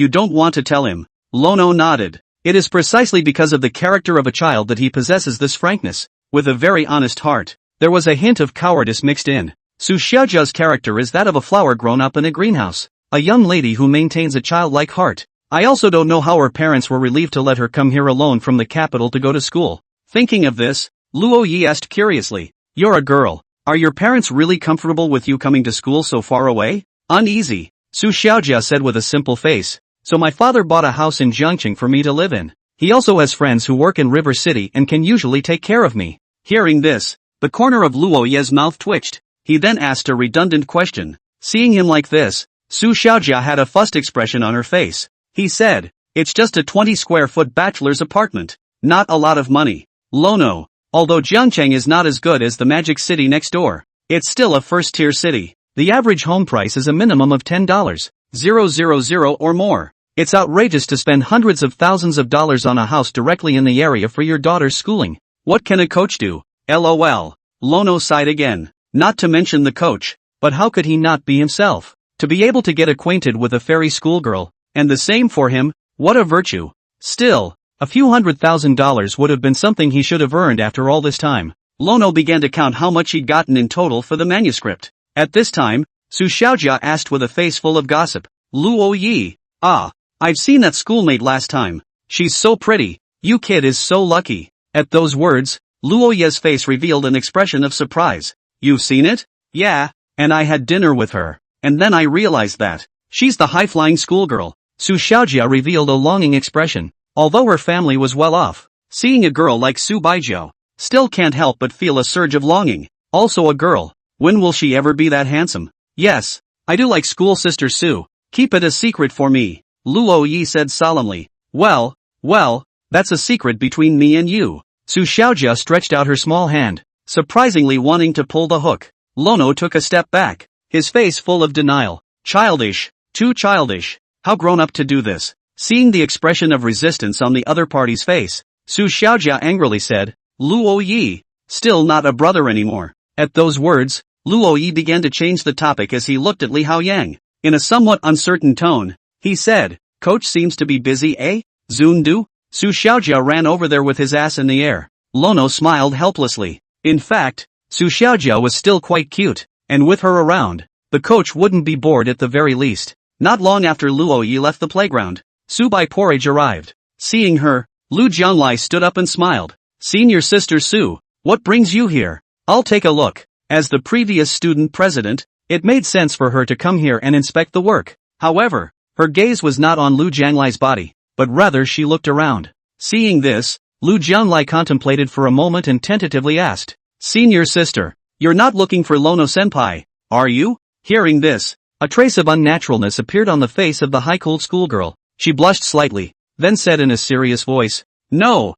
don't want to tell him." Lono nodded. It is precisely because of the character of a child that he possesses this frankness. With a very honest heart, there was a hint of cowardice mixed in. Su Xiaojiao's character is that of a flower grown up in a greenhouse. A young lady who maintains a childlike heart. I also don't know how her parents were relieved to let her come here alone from the capital to go to school. Thinking of this, Luo Yi asked curiously, "You're a girl. Are your parents really comfortable with you coming to school so far away?" "Uneasy," Su Xiaojia said with a simple face. "So my father bought a house in Jiangqing for me to live in. He also has friends who work in River City and can usually take care of me." Hearing this, the corner of Luo Yi's mouth twitched. He then asked a redundant question. Seeing him like this, Su Xiaojia had a fussed expression on her face. He said, "It's just a 20-square-foot bachelor's apartment. Not a lot of money." Lono, although Jiangcheng is not as good as the magic city next door, it's still a first-tier city. The average home price is a minimum of $10,000 or more. It's outrageous to spend hundreds of thousands of dollars on a house directly in the area for your daughter's schooling. What can a coach do? LOL. Lono sighed again. Not to mention the coach, but how could he not be himself? To be able to get acquainted with a fairy schoolgirl, and the same for him, what a virtue. Still, a few $100,000 would have been something he should have earned after all this time. Lono began to count how much he'd gotten in total for the manuscript. At this time, Su Xiaojia asked with a face full of gossip, "Luo Yi, I've seen that schoolmate last time. She's so pretty. You kid is so lucky." At those words, Luo Yi's face revealed an expression of surprise. "You've seen it?" "Yeah, and I had dinner with her. And then I realized that she's the high-flying schoolgirl." Su Xiaojia revealed a longing expression. Although her family was well off, seeing a girl like Su Baijiao, still can't help but feel a surge of longing. Also a girl. When will she ever be that handsome? "Yes, I do like school sister Su. Keep it a secret for me," Luo Yi said solemnly. Well, that's a secret between me and you." Su Xiaojia stretched out her small hand, surprisingly wanting to pull the hook. Lono took a step back, his face full of denial. "Childish, too childish. How grown up to do this?" Seeing the expression of resistance on the other party's face, Su Xiaojia angrily said, "Luo Yi, still not a brother anymore." At those words, Luo Yi began to change the topic as he looked at Li Haoyang. In a somewhat uncertain tone, he said, "Coach seems to be busy, eh? Zundu?" Su Xiaojia ran over there with his ass in the air. Lono smiled helplessly. In fact, Su Xiaojia was still quite cute, and with her around, the coach wouldn't be bored at the very least. Not long after Luo Yi left the playground, Su Bai Porridge arrived. Seeing her, Lu Jianlai stood up and smiled. Senior Sister Su, what brings you here? I'll take a look. As the previous student president, it made sense for her to come here and inspect the work. However, her gaze was not on Lu Jianlai's body, but rather she looked around. Seeing this, Lu Jianlai contemplated for a moment and tentatively asked, Senior Sister, you're not looking for Lono-senpai, are you? Hearing this, a trace of unnaturalness appeared on the face of the high-cooled schoolgirl. She blushed slightly, then said in a serious voice, No,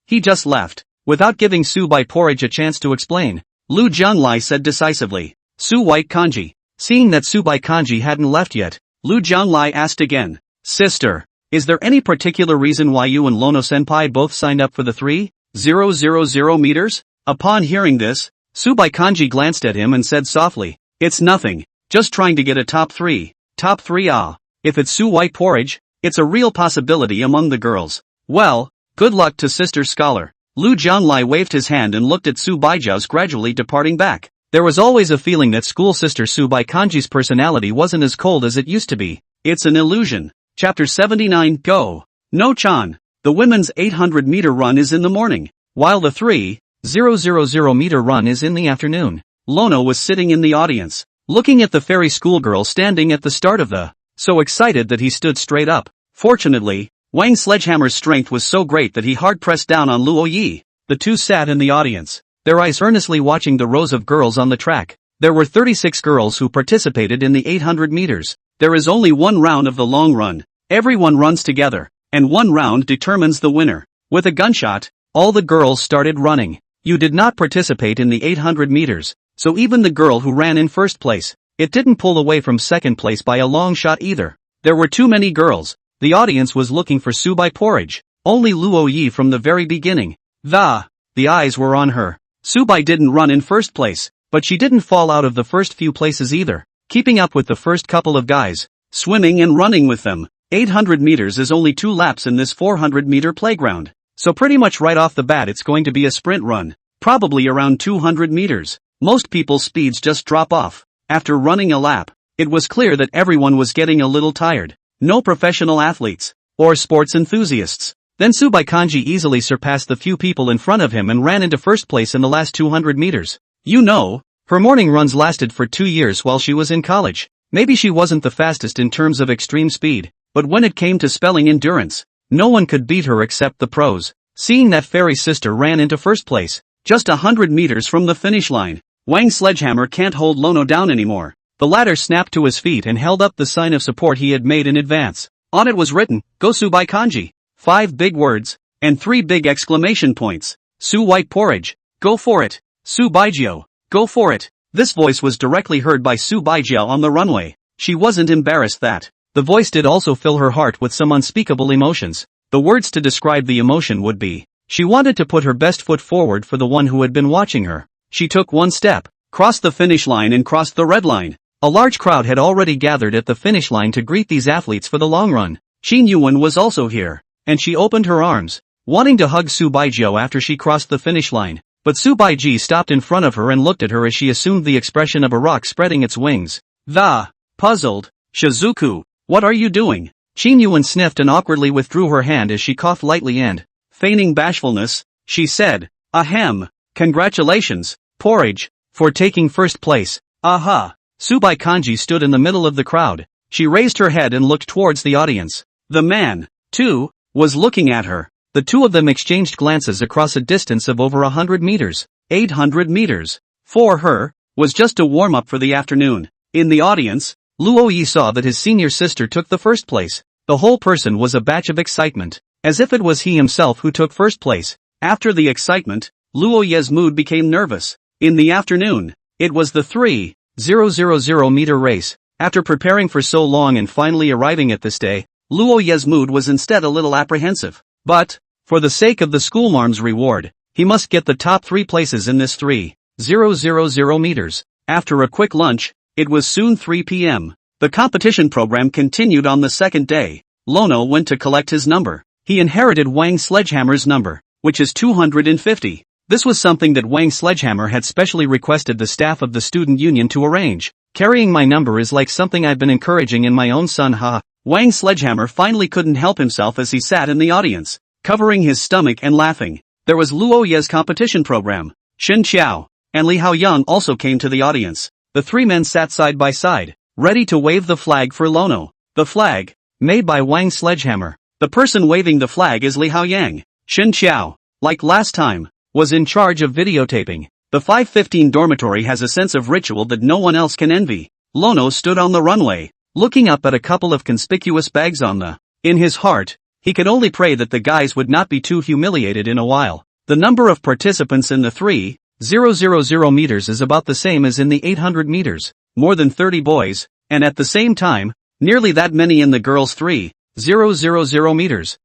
he just left. Without giving Su Bai Porridge a chance to explain, Lu Jianlai said decisively, Su White Kanji. Seeing that Su Bai Kanji hadn't left yet, Lu Jianlai asked again, Sister, is there any particular reason why you and Lono-senpai both signed up for the 3,000 meters? Upon hearing this, Su Bai Kanji glanced at him and said softly, It's nothing, just trying to get a top 3. Top 3 ah. If it's Su White Porridge, it's a real possibility among the girls. Well, good luck to Sister Scholar. Lu Jianlai waved his hand and looked at Su Baijiao's gradually departing back. There was always a feeling that school sister Su Bai Kanji's personality wasn't as cold as it used to be. It's an illusion. Chapter 79 Go! No-chan. The women's 800-meter run is in the morning, while the 3,000-meter run is in the afternoon. Lono was sitting in the audience, looking at the fairy schoolgirl standing at the start of the, so excited that he stood straight up. Fortunately, Wang Sledgehammer's strength was so great that he hard-pressed down on Luo Yi. The two sat in the audience, their eyes earnestly watching the rows of girls on the track. There were 36 girls who participated in the 800 meters. There is only one round of the long run. Everyone runs together, and one round determines the winner. With a gunshot, all the girls started running. You did not participate in the 800 meters, so even the girl who ran in first place, it didn't pull away from second place by a long shot either. There were too many girls. The audience was looking for Su Bai Porridge, only Luo Yi from the very beginning. The eyes were on her. Su Bai didn't run in first place, but she didn't fall out of the first few places either, keeping up with the first couple of guys, swimming and running with them. 800 meters is only 2 laps in this 400-meter playground, so pretty much right off the bat it's going to be a sprint run, probably around 200 meters. Most people's speeds just drop off. After running a lap, it was clear that everyone was getting a little tired. No professional athletes, or sports enthusiasts. Then Su Bai Kanji easily surpassed the few people in front of him and ran into first place in the last 200 meters. You know, her morning runs lasted for 2 years while she was in college. Maybe she wasn't the fastest in terms of extreme speed, but when it came to spelling endurance, no one could beat her except the pros. Seeing that fairy sister ran into first place, just 100 meters from the finish line, Wang Sledgehammer can't hold Lono down anymore. The latter snapped to his feet and held up the sign of support he had made in advance. On it was written, Go Su Bai Kanji. 5 big words, and 3 big exclamation points. Su White Porridge, go for it. Su Baijiao, go for it. This voice was directly heard by Su Baijiao on the runway. She wasn't embarrassed that. The voice did also fill her heart with some unspeakable emotions. The words to describe the emotion would be, she wanted to put her best foot forward for the one who had been watching her. She took one step, crossed the finish line and crossed the red line. A large crowd had already gathered at the finish line to greet these athletes for the long run. Qin Yuan was also here, and she opened her arms, wanting to hug Su Baijiao after she crossed the finish line. But Su Baiji stopped in front of her and looked at her as she assumed the expression of a rock spreading its wings. Puzzled, Shizuku, what are you doing? Qin Yuan sniffed and awkwardly withdrew her hand as she coughed lightly and, feigning bashfulness, she said, Ahem, congratulations, Porridge, for taking first place. Aha. Su Bai Kanji stood in the middle of the crowd. She raised her head and looked towards the audience. The man, too, was looking at her. The two of them exchanged glances across a distance of over 100 meters. 800 meters, for her, was just a warm-up for the afternoon. In the audience, Luo Yi saw that his senior sister took the first place. The whole person was a batch of excitement, as if it was he himself who took first place. After the excitement, Luo Ye's mood became nervous. In the afternoon, it was the 3,000 meter race. After preparing for so long and finally arriving at this day, Luo Ye's mood was instead a little apprehensive. But, for the sake of the schoolmarm's reward, he must get the top 3 places in this 3,000 meters. After a quick lunch, it was soon 3 p.m. The competition program continued on the second day. Lono went to collect his number. He inherited Wang Sledgehammer's number, which is 250. This was something that Wang Sledgehammer had specially requested the staff of the student union to arrange. Carrying my number is like something I've been encouraging in my own son. Wang Sledgehammer finally couldn't help himself as he sat in the audience, covering his stomach and laughing. There was Luo Ye's competition program. Shen Qiao and Li Haoyang also came to the audience. The three men sat side by side, ready to wave the flag for Lono. The flag, made by Wang Sledgehammer. The person waving the flag is Li Haoyang. Shen Qiao, like last time, was in charge of videotaping. The 515 dormitory has a sense of ritual that no one else can envy. Lono stood on the runway, looking up at a couple of conspicuous bags on the. In his heart, he could only pray that the guys would not be too humiliated in a while. The number of participants in the 3,000 meters is about the same as in the 800 meters, more than 30 boys, and at the same time, nearly that many in the girls' 3,000 meters.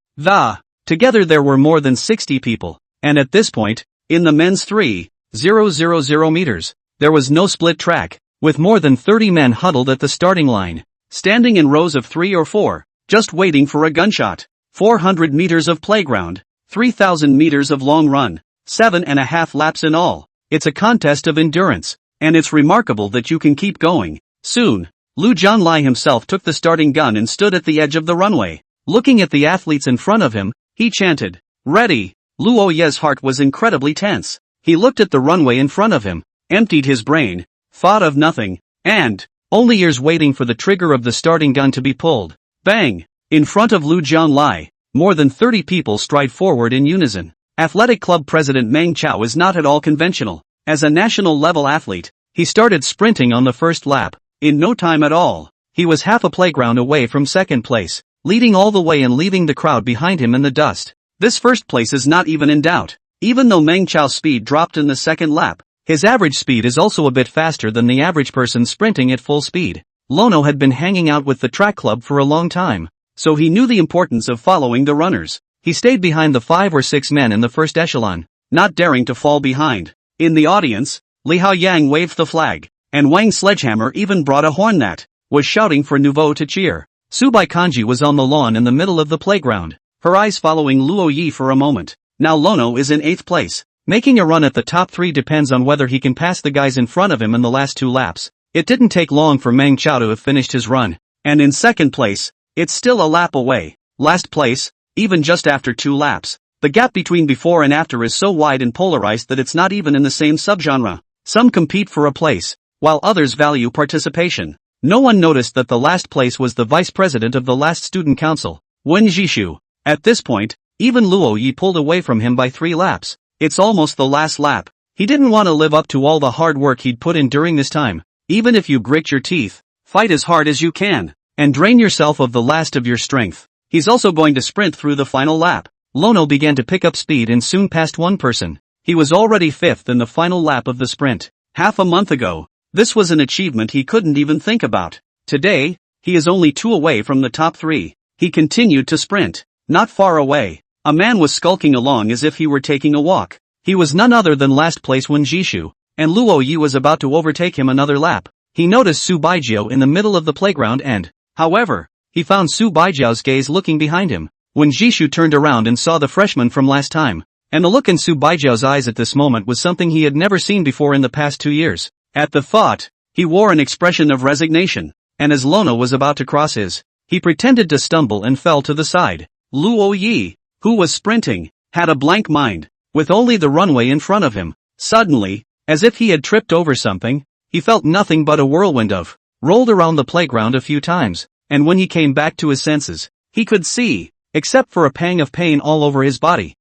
Together there were more than 60 people, and at this point, in the men's 3,000 meters, there was no split track, with more than 30 men huddled at the starting line, standing in rows of 3 or 4, just waiting for a gunshot. 400 meters of playground, 3,000 meters of long run, 7.5 laps in all. It's a contest of endurance, and it's remarkable that you can keep going. Soon, Lu Jianlai himself took the starting gun and stood at the edge of the runway. Looking at the athletes in front of him, he chanted, "Ready!" Luo Ye's heart was incredibly tense. He looked at the runway in front of him, emptied his brain, thought of nothing, and only ears waiting for the trigger of the starting gun to be pulled. Bang! In front of Lu Jianlai, more than 30 people stride forward in unison. Athletic Club President Meng Chao is not at all conventional. As a national-level athlete, he started sprinting on the first lap. In no time at all, he was half a playground away from second place, leading all the way and leaving the crowd behind him in the dust. This first place is not even in doubt. Even though Meng Chao's speed dropped in the second lap, his average speed is also a bit faster than the average person sprinting at full speed. Lono had been hanging out with the track club for a long time, so he knew the importance of following the runners. He stayed behind the 5 or 6 men in the first echelon, not daring to fall behind. In the audience, Li Haoyang waved the flag, and Wang Sledgehammer even brought a horn that was shouting for Nouveau to cheer. Subai Kanji was on the lawn in the middle of the playground, her eyes following Luo Yi for a moment. Now Lono is in 8th place. Making a run at the top 3 depends on whether he can pass the guys in front of him in the last 2 laps. It didn't take long for Meng Chao to have finished his run, and in 2nd place, it's still a lap away. Last place, even just after 2 laps. The gap between before and after is so wide and polarized that it's not even in the same subgenre. Some compete for a place, while others value participation. No one noticed that the last place was the vice president of the last student council, Wen Jishu. At this point, even Luo Yi pulled away from him by 3 laps. It's almost the last lap. He didn't want to live up to all the hard work he'd put in during this time. Even if you grit your teeth, fight as hard as you can, and drain yourself of the last of your strength. He's also going to sprint through the final lap. Lono began to pick up speed and soon passed one person. He was already 5th in the final lap of the sprint. Half a month ago, this was an achievement he couldn't even think about. Today, he is only 2 away from the top 3. He continued to sprint. Not far away, a man was skulking along as if he were taking a walk. He was none other than last place Wen Jishu, and Luo Yi was about to overtake him another lap. He noticed Su Baijiao in the middle of the playground and, however, he found Su Baijiao's gaze looking behind him. When Jishu turned around and saw the freshman from last time, and the look in Su Baijiao's eyes at this moment was something he had never seen before in the past 2 years. At the thought, he wore an expression of resignation, and as Lono was about to cross his, he pretended to stumble and fell to the side. Luo Yi, who was sprinting, had a blank mind, with only the runway in front of him. Suddenly, as if he had tripped over something, he felt nothing but a whirlwind of, rolled around the playground a few times, and when he came back to his senses, he could see, except for a pang of pain all over his body,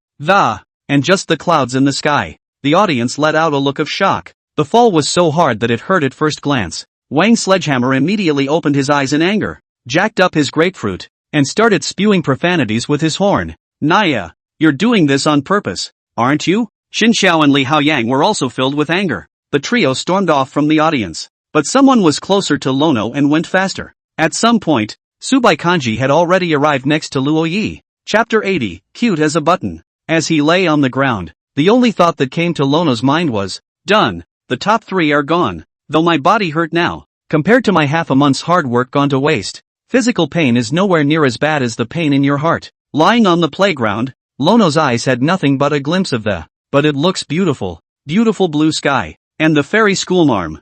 and just the clouds in the sky. The audience let out a look of shock. The fall was so hard that it hurt at first glance. Wang Sledgehammer immediately opened his eyes in anger, jacked up his grapefruit, and started spewing profanities with his horn. Naya, you're doing this on purpose, aren't you? Xin Xiao and Li Haoyang were also filled with anger. The trio stormed off from the audience, but someone was closer to Lono and went faster. At some point, Subai Kanji had already arrived next to Luo Yi. Chapter 80, cute as a button. As he lay on the ground, the only thought that came to Lono's mind was, done, the top 3 are gone, though my body hurt now, compared to my half a month's hard work gone to waste. Physical pain is nowhere near as bad as the pain in your heart. Lying on the playground, Lono's eyes had nothing but a glimpse of the, but it looks beautiful, beautiful blue sky, and the fairy schoolmarm.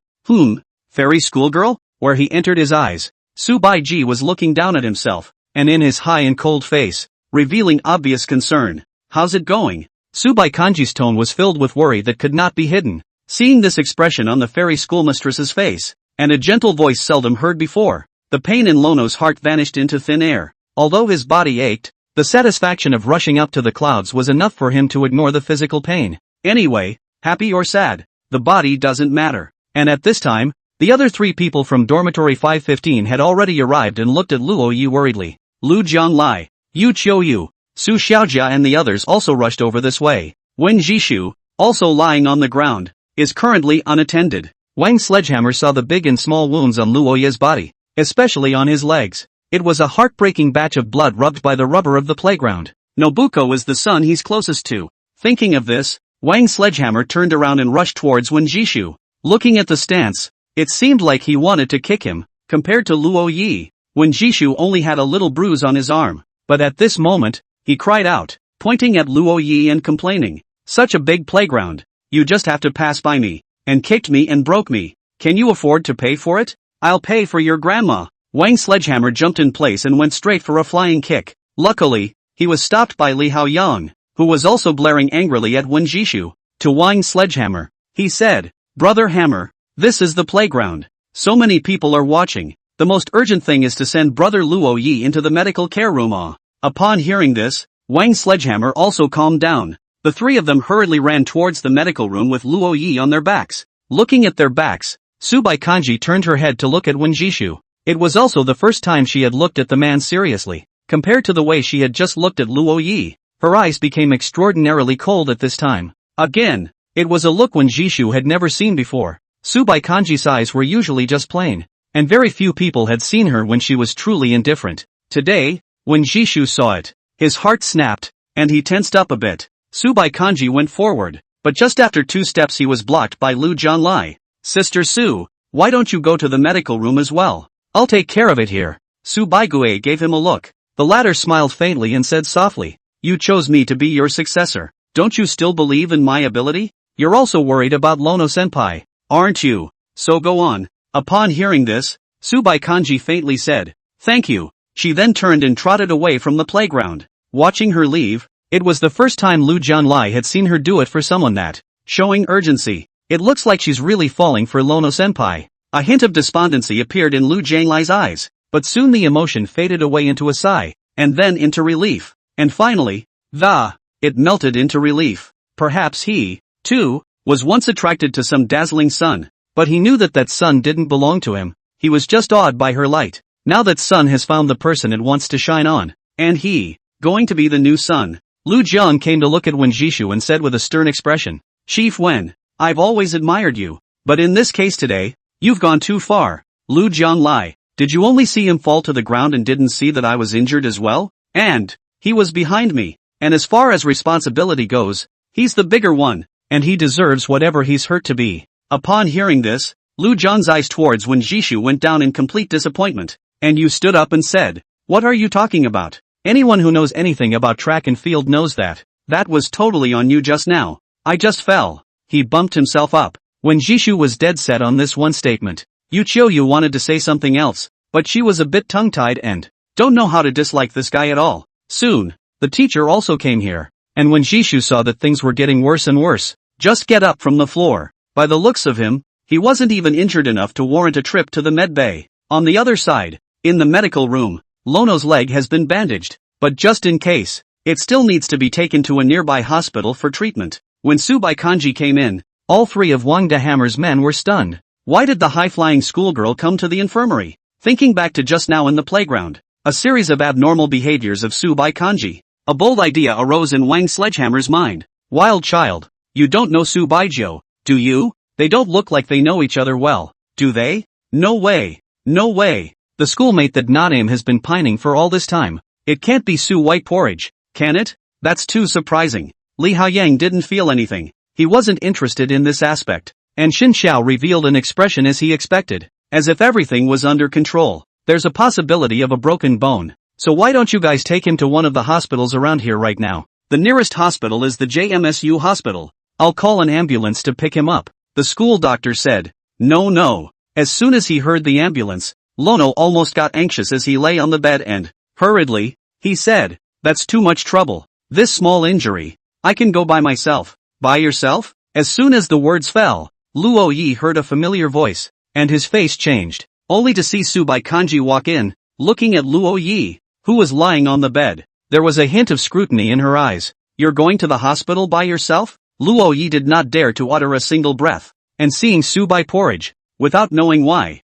Fairy schoolgirl? Where he entered his eyes, Su Baiji was looking down at himself, and in his high and cold face, revealing obvious concern. How's it going? Su Baikanji's tone was filled with worry that could not be hidden. Seeing this expression on the fairy schoolmistress's face, and a gentle voice seldom heard before, the pain in Lono's heart vanished into thin air. Although his body ached, the satisfaction of rushing up to the clouds was enough for him to ignore the physical pain. Anyway, happy or sad, the body doesn't matter. And at this time, the other 3 people from dormitory 515 had already arrived and looked at Luo Yi worriedly. Lu Jianglai, Yu Qiuyu, Su Xiaojia and the others also rushed over this way. Wen Jishu, also lying on the ground, is currently unattended. Wang Sledgehammer saw the big and small wounds on Luo Yi's body, especially on his legs. It was a heartbreaking batch of blood rubbed by the rubber of the playground. Nobuko is the son he's closest to. Thinking of this, Wang Sledgehammer turned around and rushed towards Wen Jishu. Looking at the stance, it seemed like he wanted to kick him. Compared to Luo Yi, Wen Jishu only had a little bruise on his arm. But at this moment, he cried out, pointing at Luo Yi and complaining. Such a big playground. You just have to pass by me, and kicked me and broke me. Can you afford to pay for it? I'll pay for your grandma. Wang Sledgehammer jumped in place and went straight for a flying kick. Luckily, he was stopped by Li Haoyang, who was also blaring angrily at Wen Jishu. To Wang Sledgehammer, he said, Brother Hammer, this is the playground. So many people are watching. The most urgent thing is to send Brother Luo Yi into the medical care room. Upon hearing this, Wang Sledgehammer also calmed down. The 3 of them hurriedly ran towards the medical room with Luo Yi on their backs. Looking at their backs, Su Baikanji turned her head to look at Wen Jishu. It was also the first time she had looked at the man seriously. Compared to the way she had just looked at Luo Yi, her eyes became extraordinarily cold at this time. Again, it was a look Wen Jishu had never seen before. Su Baikanji's eyes were usually just plain, and very few people had seen her when she was truly indifferent. Today, when Jishu saw it, his heart snapped, and he tensed up a bit. Su Baikanji went forward, but just after 2 steps he was blocked by Lu Jianglai. Sister Su, why don't you go to the medical room as well? I'll take care of it here. Su Baigui gave him a look. The latter smiled faintly and said softly, You chose me to be your successor. Don't you still believe in my ability? You're also worried about Lono-senpai, aren't you? So go on. Upon hearing this, Su Baikanji faintly said, Thank you. She then turned and trotted away from the playground. Watching her leave, it was the first time Lu Jianglai had seen her do it for someone that, showing urgency. It looks like she's really falling for Lono-senpai. A hint of despondency appeared in Lu Jianglai's eyes, but soon the emotion faded away into a sigh, and then into relief. And finally, it melted into relief. Perhaps he, too, was once attracted to some dazzling sun, but he knew that sun didn't belong to him. He was just awed by her light. Now that sun has found the person it wants to shine on, and he, going to be the new sun. Lu Jiang came to look at Wen Jishu and said with a stern expression, Chief Wen, I've always admired you, but in this case today, you've gone too far. Lu Jianglai, did you only see him fall to the ground and didn't see that I was injured as well? And he was behind me, and as far as responsibility goes, he's the bigger one, and he deserves whatever he's hurt to be. Upon hearing this, Lu Jiang's eyes towards Wen Jishu went down in complete disappointment, and you stood up and said, What are you talking about? Anyone who knows anything about track and field knows that. That was totally on you just now. I just fell. He bumped himself up. When Jishu was dead set on this one statement, Yu Qiuyu wanted to say something else, but she was a bit tongue-tied and don't know how to dislike this guy at all. Soon, the teacher also came here, and when Jishu saw that things were getting worse and worse, just get up from the floor. By the looks of him, he wasn't even injured enough to warrant a trip to the med bay. On the other side, in the medical room, Lono's leg has been bandaged, but just in case, it still needs to be taken to a nearby hospital for treatment. When Su Baikanji came in, all 3 of Wang Dahammer's men were stunned. Why did the high-flying schoolgirl come to the infirmary? Thinking back to just now in the playground, a series of abnormal behaviors of Su Baikanji, a bold idea arose in Wang Sledgehammer's mind. Wild child, you don't know Su Baijiu, do you? They don't look like they know each other well, do they? No way. No way. The schoolmate that Nadim has been pining for all this time. It can't be Su White Porridge, can it? That's too surprising. Li Haoyang didn't feel anything. He wasn't interested in this aspect. And Xin Xiao revealed an expression as he expected, as if everything was under control. There's a possibility of a broken bone. So why don't you guys take him to one of the hospitals around here right now? The nearest hospital is the JMSU hospital. I'll call an ambulance to pick him up. The school doctor said. No. As soon as he heard the ambulance, Lono almost got anxious as he lay on the bed and, hurriedly, he said, "That's too much trouble. This small injury. I can go by myself." "By yourself?" As soon as the words fell, Luo Yi heard a familiar voice, and his face changed, only to see Subai Kanji walk in, looking at Luo Yi, who was lying on the bed. There was a hint of scrutiny in her eyes. "You're going to the hospital by yourself?" Luo Yi did not dare to utter a single breath, and seeing Subai Porridge, without knowing why,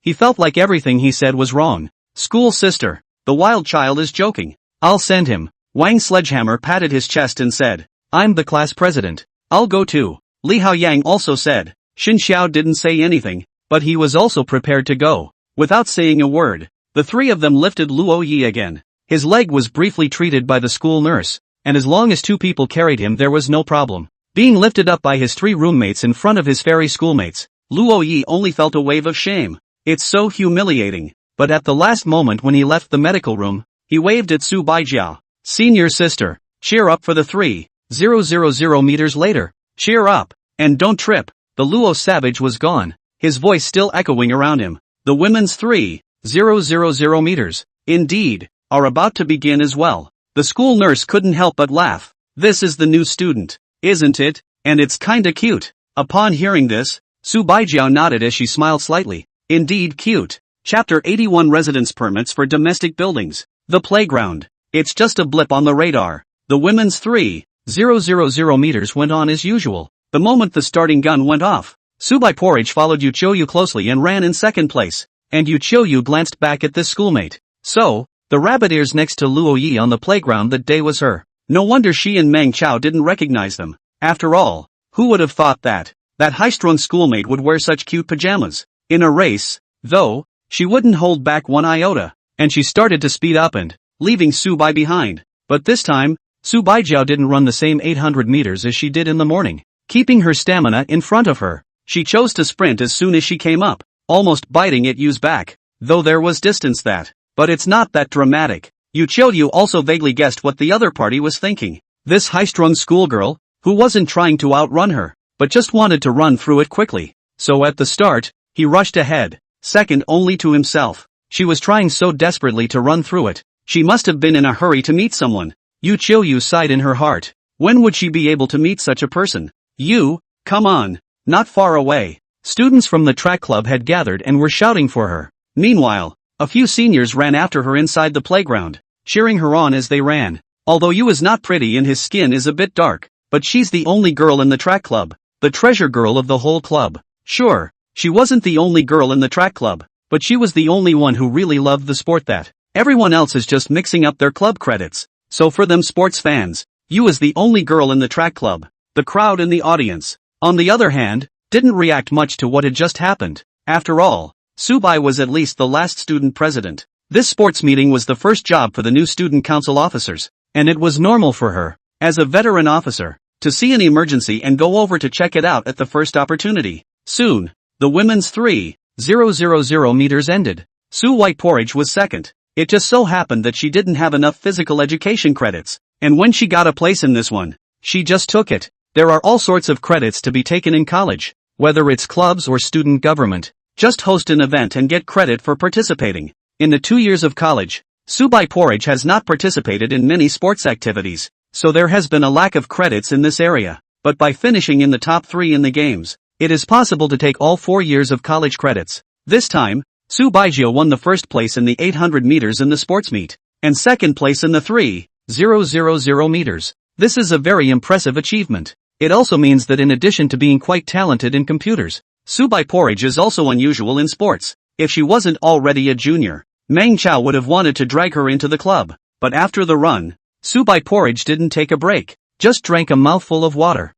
he felt like everything he said was wrong. "School sister, the wild child is joking. I'll send him." Wang Sledgehammer patted his chest and said, "I'm the class president. I'll go too." Li Haoyang also said. Xin Xiao didn't say anything, but he was also prepared to go. Without saying a word, the three of them lifted Luo Yi again. His leg was briefly treated by the school nurse, and as long as two people carried him there was no problem. Being lifted up by his three roommates in front of his fairy schoolmates, Luo Yi only felt a wave of shame. It's so humiliating. But at the last moment when he left the medical room, he waved at Su Baijiao. "Senior sister, cheer up for the 3,000 meters later. Cheer up, and don't trip." The Luo savage was gone, his voice still echoing around him. "The women's 3,000 meters, indeed, are about to begin as well." The school nurse couldn't help but laugh. "This is the new student, isn't it? And it's kinda cute." Upon hearing this, Su Baijiao nodded as she smiled slightly. "Indeed cute." Chapter 81 Residence Permits for Domestic Buildings. The playground. It's just a blip on the radar. The women's 3,000 meters went on as usual. The moment the starting gun went off, Subai Porridge followed Yu Qiuyu closely and ran in second place, and Yu Qiuyu glanced back at this schoolmate. So, the rabbit ears next to Luo Yi on the playground that day was her. No wonder she and Meng Chao didn't recognize them. After all, who would have thought that high-strung schoolmate would wear such cute pajamas? In a race, though, she wouldn't hold back one iota, and she started to speed up and, leaving Subai behind. But this time, Su Baijiao didn't run the same 800 meters as she did in the morning. Keeping her stamina in front of her, she chose to sprint as soon as she came up, almost biting at Yu's back, though there was distance but it's not that dramatic. Yu Qiuyu also vaguely guessed what the other party was thinking. This high-strung schoolgirl, who wasn't trying to outrun her, but just wanted to run through it quickly. So at the start, he rushed ahead, second only to himself. She was trying so desperately to run through it, she must have been in a hurry to meet someone. Yu Qiuyu sighed in her heart. When would she be able to meet such a person? "You, come on, not far away." Students from the track club had gathered and were shouting for her. Meanwhile, a few seniors ran after her inside the playground, cheering her on as they ran. Although Yu is not pretty and his skin is a bit dark, but she's the only girl in the track club, the treasure girl of the whole club. Sure, she wasn't the only girl in the track club, but she was the only one who really loved the sport that everyone else is just mixing up their club credits. So for them sports fans, Yu is the only girl in the track club. The crowd and the audience, on the other hand, didn't react much to what had just happened. After all, Subai was at least the last student president. This sports meeting was the first job for the new student council officers, and it was normal for her, as a veteran officer, to see an emergency and go over to check it out at the first opportunity. Soon, the women's 3,000 meters ended. Su White Porridge was second. It just so happened that she didn't have enough physical education credits, and when she got a place in this one, she just took it. There are all sorts of credits to be taken in college, whether it's clubs or student government. Just host an event and get credit for participating. In the 2 years of college, Subai Porridge has not participated in many sports activities, so there has been a lack of credits in this area. But by finishing in the top 3 in the games, it is possible to take all 4 years of college credits. This time, Su Baijiao won the first place in the 800 meters in the sports meet, and second place in the 3,000 meters. This is a very impressive achievement. It also means that in addition to being quite talented in computers, Subai Porridge is also unusual in sports. If she wasn't already a junior, Meng Chao would have wanted to drag her into the club. But after the run, Subai Porridge didn't take a break, just drank a mouthful of water,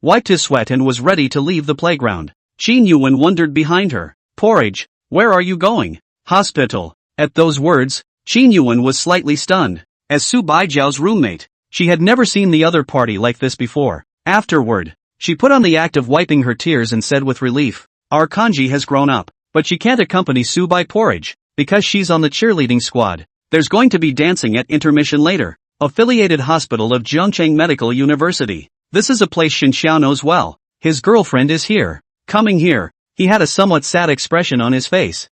wiped his sweat and was ready to leave the playground. Qin Yuan wondered behind her. "Porridge, where are you going?" "Hospital." At those words, Qin Yuan was slightly stunned. As Su Baijiao's roommate, she had never seen the other party like this before. Afterward, she put on the act of wiping her tears and said with relief, "Our kanji has grown up, but she can't accompany Subai Porridge, because she's on the cheerleading squad. There's going to be dancing at intermission later." Affiliated Hospital of Zhongcheng Medical University. This is a place Xin Xiao knows well. His girlfriend is here. Coming here, he had a somewhat sad expression on his face.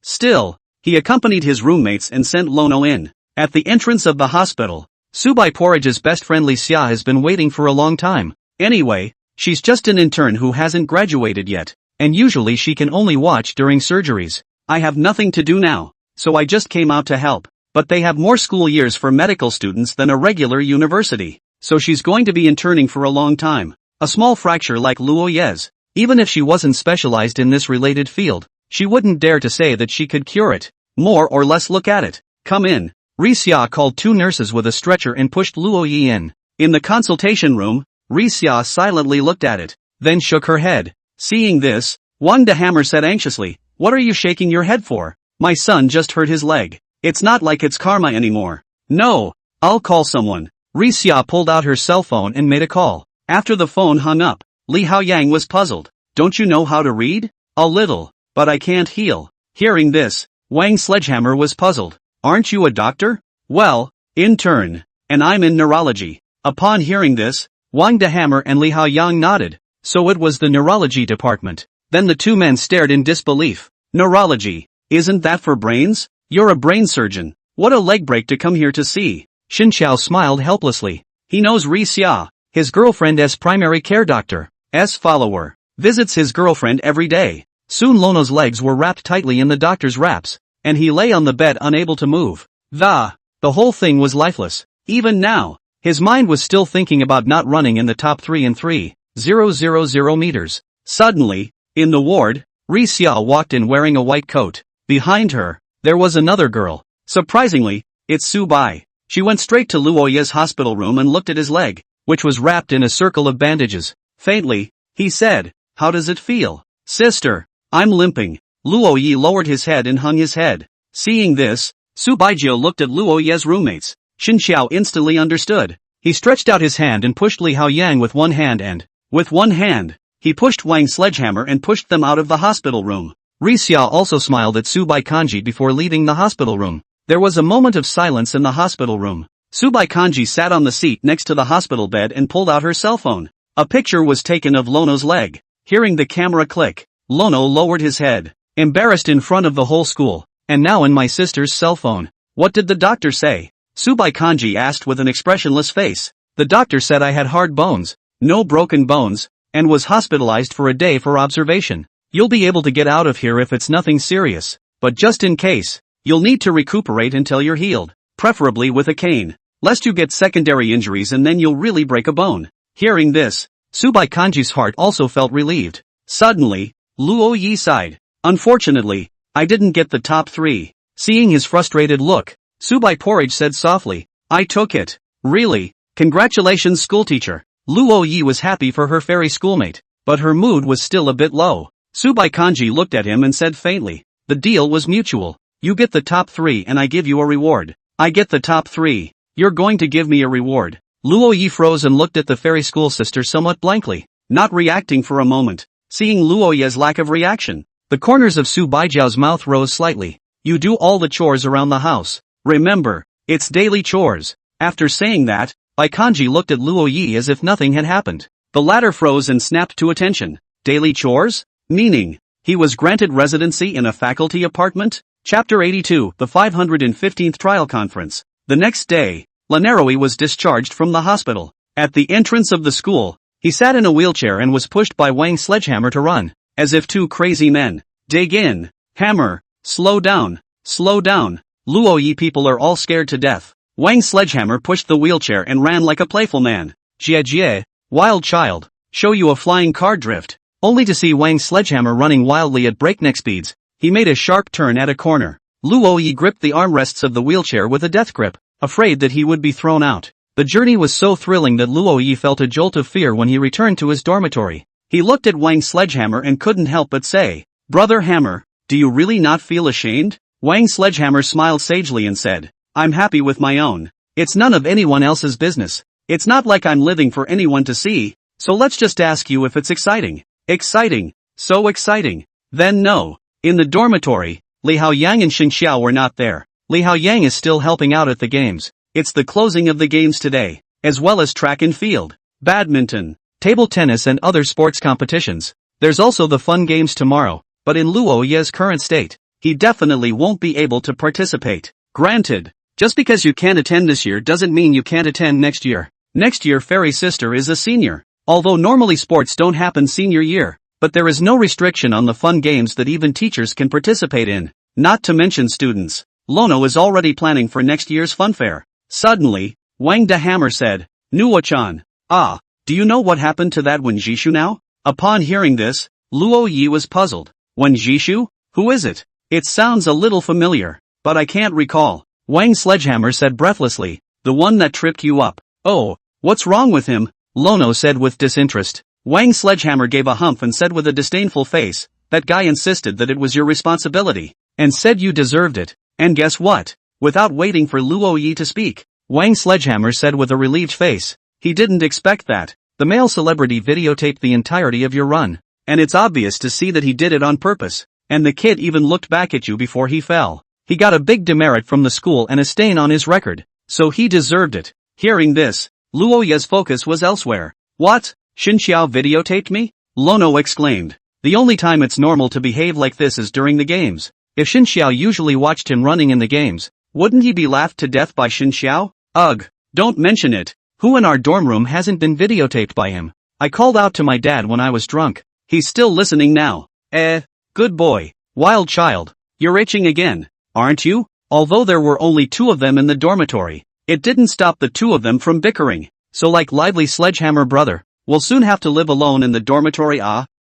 Still, he accompanied his roommates and sent Lono in. At the entrance of the hospital, Subai Porridge's best friend Lee Xia has been waiting for a long time. Anyway, she's just an intern who hasn't graduated yet, and usually she can only watch during surgeries. I have nothing to do now, so I just came out to help. But they have more school years for medical students than a regular university, so she's going to be interning for a long time. A small fracture like Luoye's, even if she wasn't specialized in this related field, she wouldn't dare to say that she could cure it. More or less look at it. Come in. Ri Xia called two nurses with a stretcher and pushed Luoyi in. In the consultation room, Ri Xia silently looked at it, then shook her head. Seeing this, Wang De Hammer said anxiously, "What are you shaking your head for? My son just hurt his leg. It's not like it's karma anymore." "No, I'll call someone." Ri Xia pulled out her cell phone and made a call. After the phone hung up, Li Haoyang was puzzled. "Don't you know how to read?" "A little, but I can't heal." Hearing this, Wang Sledgehammer was puzzled. "Aren't you a doctor?" "Well, intern. And I'm in neurology." Upon hearing this, Wang De Hammer and Li Haoyang nodded. So it was the neurology department. Then the two men stared in disbelief. "Neurology? Isn't that for brains? You're a brain surgeon. What a leg break to come here to see." Xin Xiao smiled helplessly. He knows Ri Xia, his girlfriend's primary care doctor's follower, visits his girlfriend every day. Soon Lono's legs were wrapped tightly in the doctor's wraps, and he lay on the bed unable to move. The whole thing was lifeless. Even now, his mind was still thinking about not running in the top 3 in 3,000 meters. Suddenly, in the ward, Ri Xia walked in wearing a white coat. Behind her, there was another girl. Surprisingly, it's Su Bai. She went straight to Luoye's hospital room and looked at his leg, which was wrapped in a circle of bandages. Faintly, he said, "How does it feel?" "Sister, I'm limping." Luoye lowered his head and hung his head. Seeing this, Su Baijio looked at Luoye's roommates. Xin Xiao instantly understood. He stretched out his hand and pushed Li Haoyang with one hand and, with one hand, he pushed Wang Sledgehammer and pushed them out of the hospital room. Ri Xia also smiled at Subai Kanji before leaving the hospital room. There was a moment of silence in the hospital room. Subai Kanji sat on the seat next to the hospital bed and pulled out her cell phone. A picture was taken of Lono's leg. Hearing the camera click, Lono lowered his head, embarrassed in front of the whole school. "And now in my sister's cell phone. What did the doctor say?" Subai Kanji asked with an expressionless face. "The doctor said I had hard bones, no broken bones, and was hospitalized for a day for observation. You'll be able to get out of here if it's nothing serious, but just in case, you'll need to recuperate until you're healed, preferably with a cane, lest you get secondary injuries and then you'll really break a bone." Hearing this, Subai Kanji's heart also felt relieved. Suddenly, Luo Yi sighed. "Unfortunately, I didn't get the top 3. Seeing his frustrated look, Subai Porridge said softly, "I took it." "Really? Congratulations, schoolteacher." Luo Yi was happy for her fairy schoolmate, but her mood was still a bit low. Subai Kanji looked at him and said faintly, "The deal was mutual. You get the top 3 and I give you a reward." "I get the top 3. You're going to give me a reward?" Luo Yi froze and looked at the fairy school sister somewhat blankly, not reacting for a moment. Seeing Luo Yi's lack of reaction, the corners of Su Baijiao's mouth rose slightly. "You do all the chores around the house. Remember, it's daily chores." After saying that, Bai Kanji looked at Luo Yi as if nothing had happened. The latter froze and snapped to attention. Daily chores? Meaning, he was granted residency in a faculty apartment? Chapter 82, the 515th Trial Conference. The next day, Lanaroi was discharged from the hospital. At the entrance of the school, he sat in a wheelchair and was pushed by Wang Sledgehammer to run, as if two crazy men. "Dig in, Hammer, slow down, slow down. Luo Yi people are all scared to death." Wang Sledgehammer pushed the wheelchair and ran like a playful man. "Jie Jie, wild child, show you a flying car drift." Only to see Wang Sledgehammer running wildly at breakneck speeds, he made a sharp turn at a corner. Luo Yi gripped the armrests of the wheelchair with a death grip, afraid that he would be thrown out. The journey was so thrilling that Luo Yi felt a jolt of fear when he returned to his dormitory. He looked at Wang Sledgehammer and couldn't help but say, "Brother Hammer, do you really not feel ashamed?" Wang Sledgehammer smiled sagely and said, "I'm happy with my own. It's none of anyone else's business. It's not like I'm living for anyone to see, so let's just ask you if it's exciting." "Exciting? So exciting? Then no." In the dormitory, Li Haoyang and Xin Xiao were not there. Li Haoyang is still helping out at the games. It's the closing of the games today, as well as track and field, badminton, table tennis and other sports competitions. There's also the fun games tomorrow, but in Luo Ye's current state, he definitely won't be able to participate. Granted, just because you can't attend this year doesn't mean you can't attend next year. Next year Fairy Sister is a senior. Although normally sports don't happen senior year, but there is no restriction on the fun games that even teachers can participate in. Not to mention students. Lono is already planning for next year's funfair. Suddenly, Wang the Hammer said, Nuo-chan. Ah, do you know what happened to that Wen Jishu now? Upon hearing this, Luo Yi was puzzled. Wen Jishu? Who is it? It sounds a little familiar, but I can't recall. Wang Sledgehammer said breathlessly, the one that tripped you up. Oh, what's wrong with him? Lono said with disinterest. Wang Sledgehammer gave a humph and said with a disdainful face, that guy insisted that it was your responsibility, and said you deserved it. And guess what? Without waiting for Luo Yi to speak, Wang Sledgehammer said with a relieved face, he didn't expect that. The male celebrity videotaped the entirety of your run, and it's obvious to see that he did it on purpose, and the kid even looked back at you before he fell. He got a big demerit from the school and a stain on his record, so he deserved it. Hearing this, Luo Ye's focus was elsewhere. What? Xinxiao videotaped me? Lono exclaimed. The only time it's normal to behave like this is during the games. If Xinxiao usually watched him running in the games, wouldn't he be laughed to death by Xinxiao? Ugh, don't mention it. Who in our dorm room hasn't been videotaped by him? I called out to my dad when I was drunk. He's still listening now. Good boy. Wild child. You're itching again, aren't you? Although there were only 2 of them in the dormitory, it didn't stop the 2 of them from bickering. So like lively Sledgehammer brother, we'll soon have to live alone in the dormitory.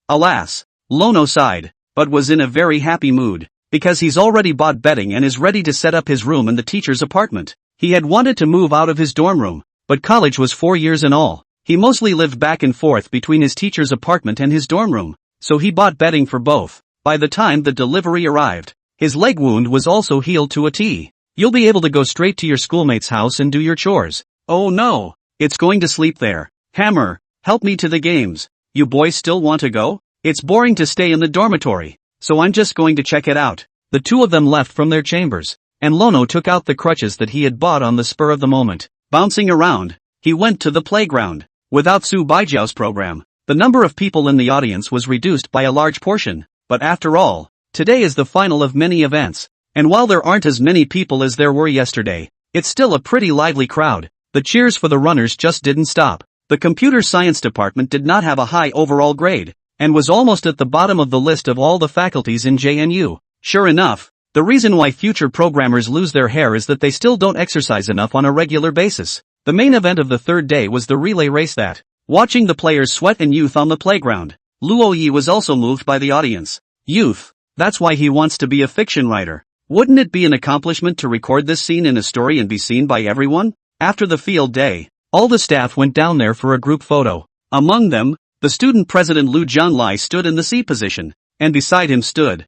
Alas. Lono sighed, but was in a very happy mood, because he's already bought bedding and is ready to set up his room in the teacher's apartment. He had wanted to move out of his dorm room, but college was 4 years in all. He mostly lived back and forth between his teacher's apartment and his dorm room, so he bought bedding for both. By the time the delivery arrived, his leg wound was also healed to a T. You'll be able to go straight to your schoolmate's house and do your chores. Oh no, it's going to sleep there. Hammer, help me to the games. You boys still want to go? It's boring to stay in the dormitory, so I'm just going to check it out. The 2 of them left from their chambers, and Lono took out the crutches that he had bought on the spur of the moment. Bouncing around, he went to the playground. Without Su Baijiao's program, the number of people in the audience was reduced by a large portion, but after all, today is the final of many events, and while there aren't as many people as there were yesterday, it's still a pretty lively crowd. The cheers for the runners just didn't stop. The computer science department did not have a high overall grade, and was almost at the bottom of the list of all the faculties in JNU. Sure enough, the reason why future programmers lose their hair is that they still don't exercise enough on a regular basis. The main event of the 3rd day was the relay race that, watching the players sweat in youth on the playground, Luo Yi was also moved by the audience. Youth. That's why he wants to be a fiction writer. Wouldn't it be an accomplishment to record this scene in a story and be seen by everyone? After the field day, all the staff went down there for a group photo. Among them, the student president Lu Jianlai stood in the C position, and beside him stood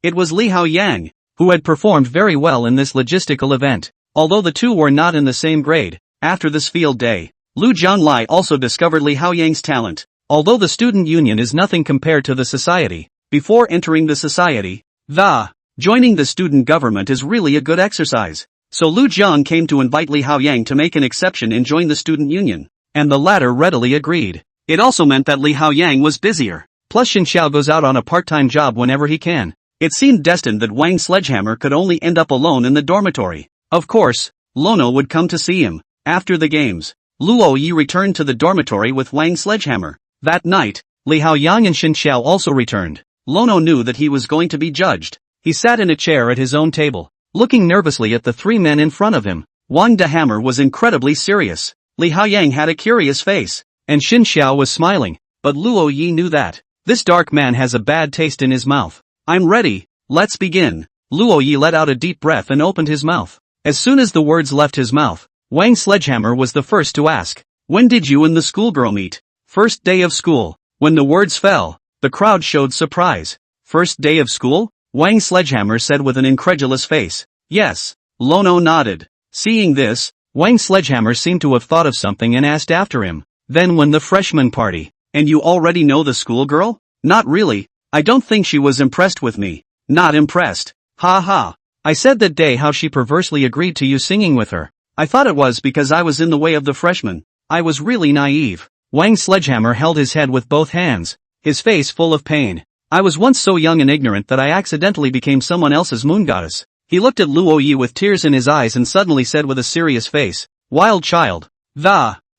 it was Li Haoyang, who had performed very well in this logistical event. Although the 2 were not in the same grade, after this field day, Lu Jianlai also discovered Li Haoyang's talent. Although the student union is nothing compared to the society, before entering the society, joining the student government is really a good exercise. So Lu Jiang came to invite Li Haoyang to make an exception and join the student union, and the latter readily agreed. It also meant that Li Haoyang was busier. Plus Xinxiao goes out on a part-time job whenever he can. It seemed destined that Wang Sledgehammer could only end up alone in the dormitory. Of course, Lono would come to see him. After the games, Luo Yi returned to the dormitory with Wang Sledgehammer. That night, Li Haoyang and Xinxiao also returned. Lono knew that he was going to be judged. He sat in a chair at his own table, looking nervously at the 3 men in front of him. Wang the Hammer was incredibly serious. Li Haoyang had a curious face, and Xinxiao was smiling, but Luo Yi knew that this dark man has a bad taste in his mouth. I'm ready, let's begin. Luo Yi let out a deep breath and opened his mouth. As soon as the words left his mouth, Wang Sledgehammer was the first to ask, when did you and the schoolgirl meet? First day of school. When the words fell, the crowd showed surprise. First day of school? Wang Sledgehammer said with an incredulous face. Yes. Lono nodded. Seeing this, Wang Sledgehammer seemed to have thought of something and asked after him. Then when the freshman party? And you already know the schoolgirl? Not really. I don't think she was impressed with me. Not impressed. Ha ha. I said that day how she perversely agreed to you singing with her. I thought it was because I was in the way of the freshmen. I was really naive. Wang Sledgehammer held his head with both hands, his face full of pain. I was once so young and ignorant that I accidentally became someone else's moon goddess. He looked at Luo Yi with tears in his eyes and suddenly said with a serious face, "Wild child.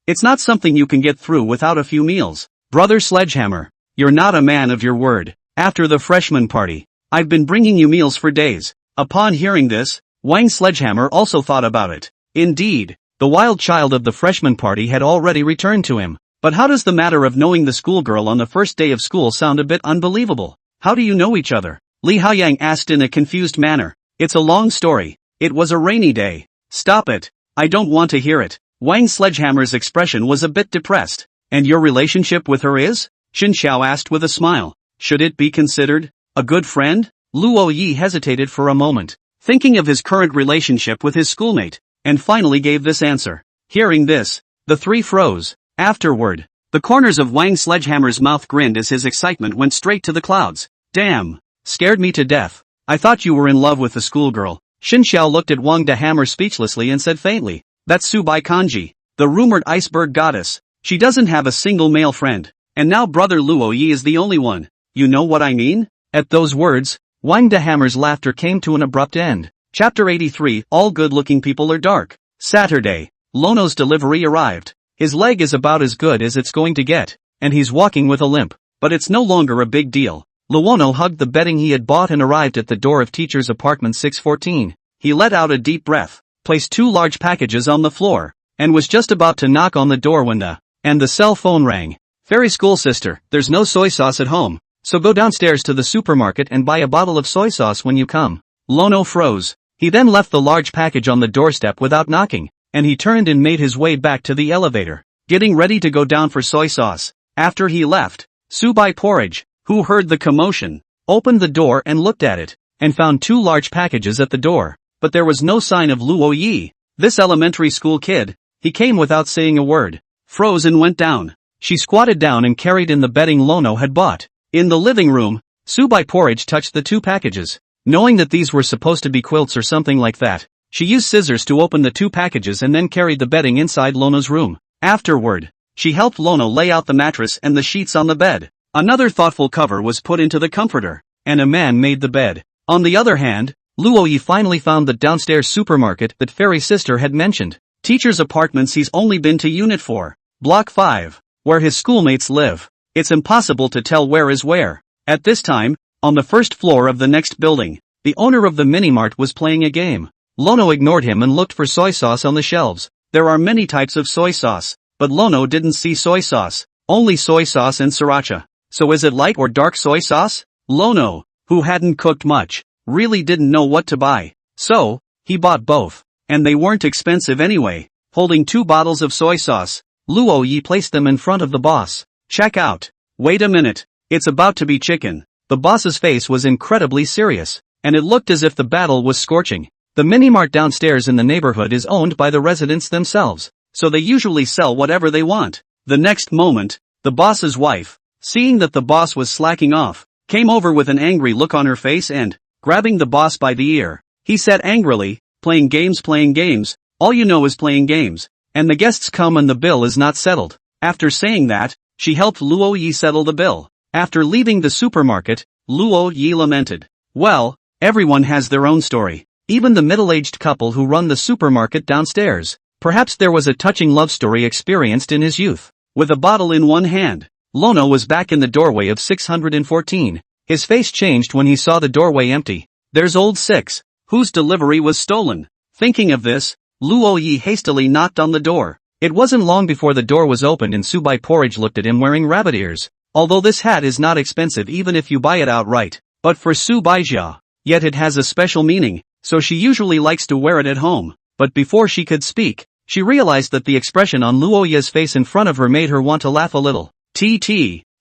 It's not something you can get through without a few meals. Brother Sledgehammer, you're not a man of your word. After the freshman party, I've been bringing you meals for days." Upon hearing this, Wang Sledgehammer also thought about it. Indeed, the wild child of the freshman party had already returned to him. But how does the matter of knowing the schoolgirl on the first day of school sound a bit unbelievable? How do you know each other? Li Haoyang asked in a confused manner. It's a long story. It was a rainy day. Stop it. I don't want to hear it. Wang Sledgehammer's expression was a bit depressed. And your relationship with her is? Xin Xiao asked with a smile. Should it be considered a good friend? Luo Yi hesitated for a moment, thinking of his current relationship with his schoolmate, and finally gave this answer. Hearing this, the three froze. Afterward, the corners of Wang Sledgehammer's mouth grinned as his excitement went straight to the clouds. Damn! Scared me to death. I thought you were in love with the schoolgirl. Xin Xiao looked at Wang de Hammer speechlessly and said faintly, "That's Subai Kanji, the rumored iceberg goddess. She doesn't have a single male friend. And now brother Luo Yi is the only one. You know what I mean?" At those words, Wang de Hammer's laughter came to an abrupt end. Chapter 83, All good-looking people are dark. Saturday, Lono's delivery arrived. His leg is about as good as it's going to get, and he's walking with a limp. But it's no longer a big deal. Luono hugged the bedding he had bought and arrived at the door of teacher's apartment 614. He let out a deep breath, placed two large packages on the floor, and was just about to knock on the door when the cell phone rang. "Fairy school sister, there's no soy sauce at home, so go downstairs to the supermarket and buy a bottle of soy sauce when you come." Lono froze. He then left the large package on the doorstep without knocking, and he turned and made his way back to the elevator, getting ready to go down for soy sauce. After he left, Subai Porridge, who heard the commotion, opened the door and looked at it, and found two large packages at the door, but there was no sign of Luo Yi. This elementary school kid, he came without saying a word, froze and went down. She squatted down and carried in the bedding Lono had bought. In the living room, Subai Porridge touched the two packages. Knowing that these were supposed to be quilts or something like that, she used scissors to open the two packages and then carried the bedding inside Lono's room. Afterward, she helped Lono lay out the mattress and the sheets on the bed. Another thoughtful cover was put into the comforter, and a man made the bed. On the other hand, Luo Yi finally found the downstairs supermarket that Fairy Sister had mentioned. Teacher's apartments. He's only been to Unit 4, Block 5, where his schoolmates live. It's impossible to tell where is where. At this time, on the first floor of the next building, the owner of the mini-mart was playing a game. Lono ignored him and looked for soy sauce on the shelves. There are many types of soy sauce, but Lono didn't see soy sauce, only soy sauce and sriracha. So is it light or dark soy sauce? Lono, who hadn't cooked much, really didn't know what to buy. So, he bought both, and they weren't expensive anyway. Holding two bottles of soy sauce, Luo Yi placed them in front of the boss. "Check out. Wait a minute. It's about to be chicken." The boss's face was incredibly serious, and it looked as if the battle was scorching. The mini-mart downstairs in the neighborhood is owned by the residents themselves, so they usually sell whatever they want. The next moment, the boss's wife, seeing that the boss was slacking off, came over with an angry look on her face and, grabbing the boss by the ear, he said angrily, playing games, all you know is playing games, and the guests come and the bill is not settled." After saying that, she helped Luo Yi settle the bill. After leaving the supermarket, Luo Yi lamented, "Well, everyone has their own story. Even the middle-aged couple who run the supermarket downstairs. Perhaps there was a touching love story experienced in his youth." With a bottle in one hand, Lono was back in the doorway of 614. His face changed when he saw the doorway empty. There's old 6, whose delivery was stolen. Thinking of this, Luo Yi hastily knocked on the door. It wasn't long before the door was opened and Subai Porridge looked at him wearing rabbit ears. Although this hat is not expensive even if you buy it outright, but for Subaijia, yet it has a special meaning, so she usually likes to wear it at home. But before she could speak, she realized that the expression on Luoya's face in front of her made her want to laugh a little.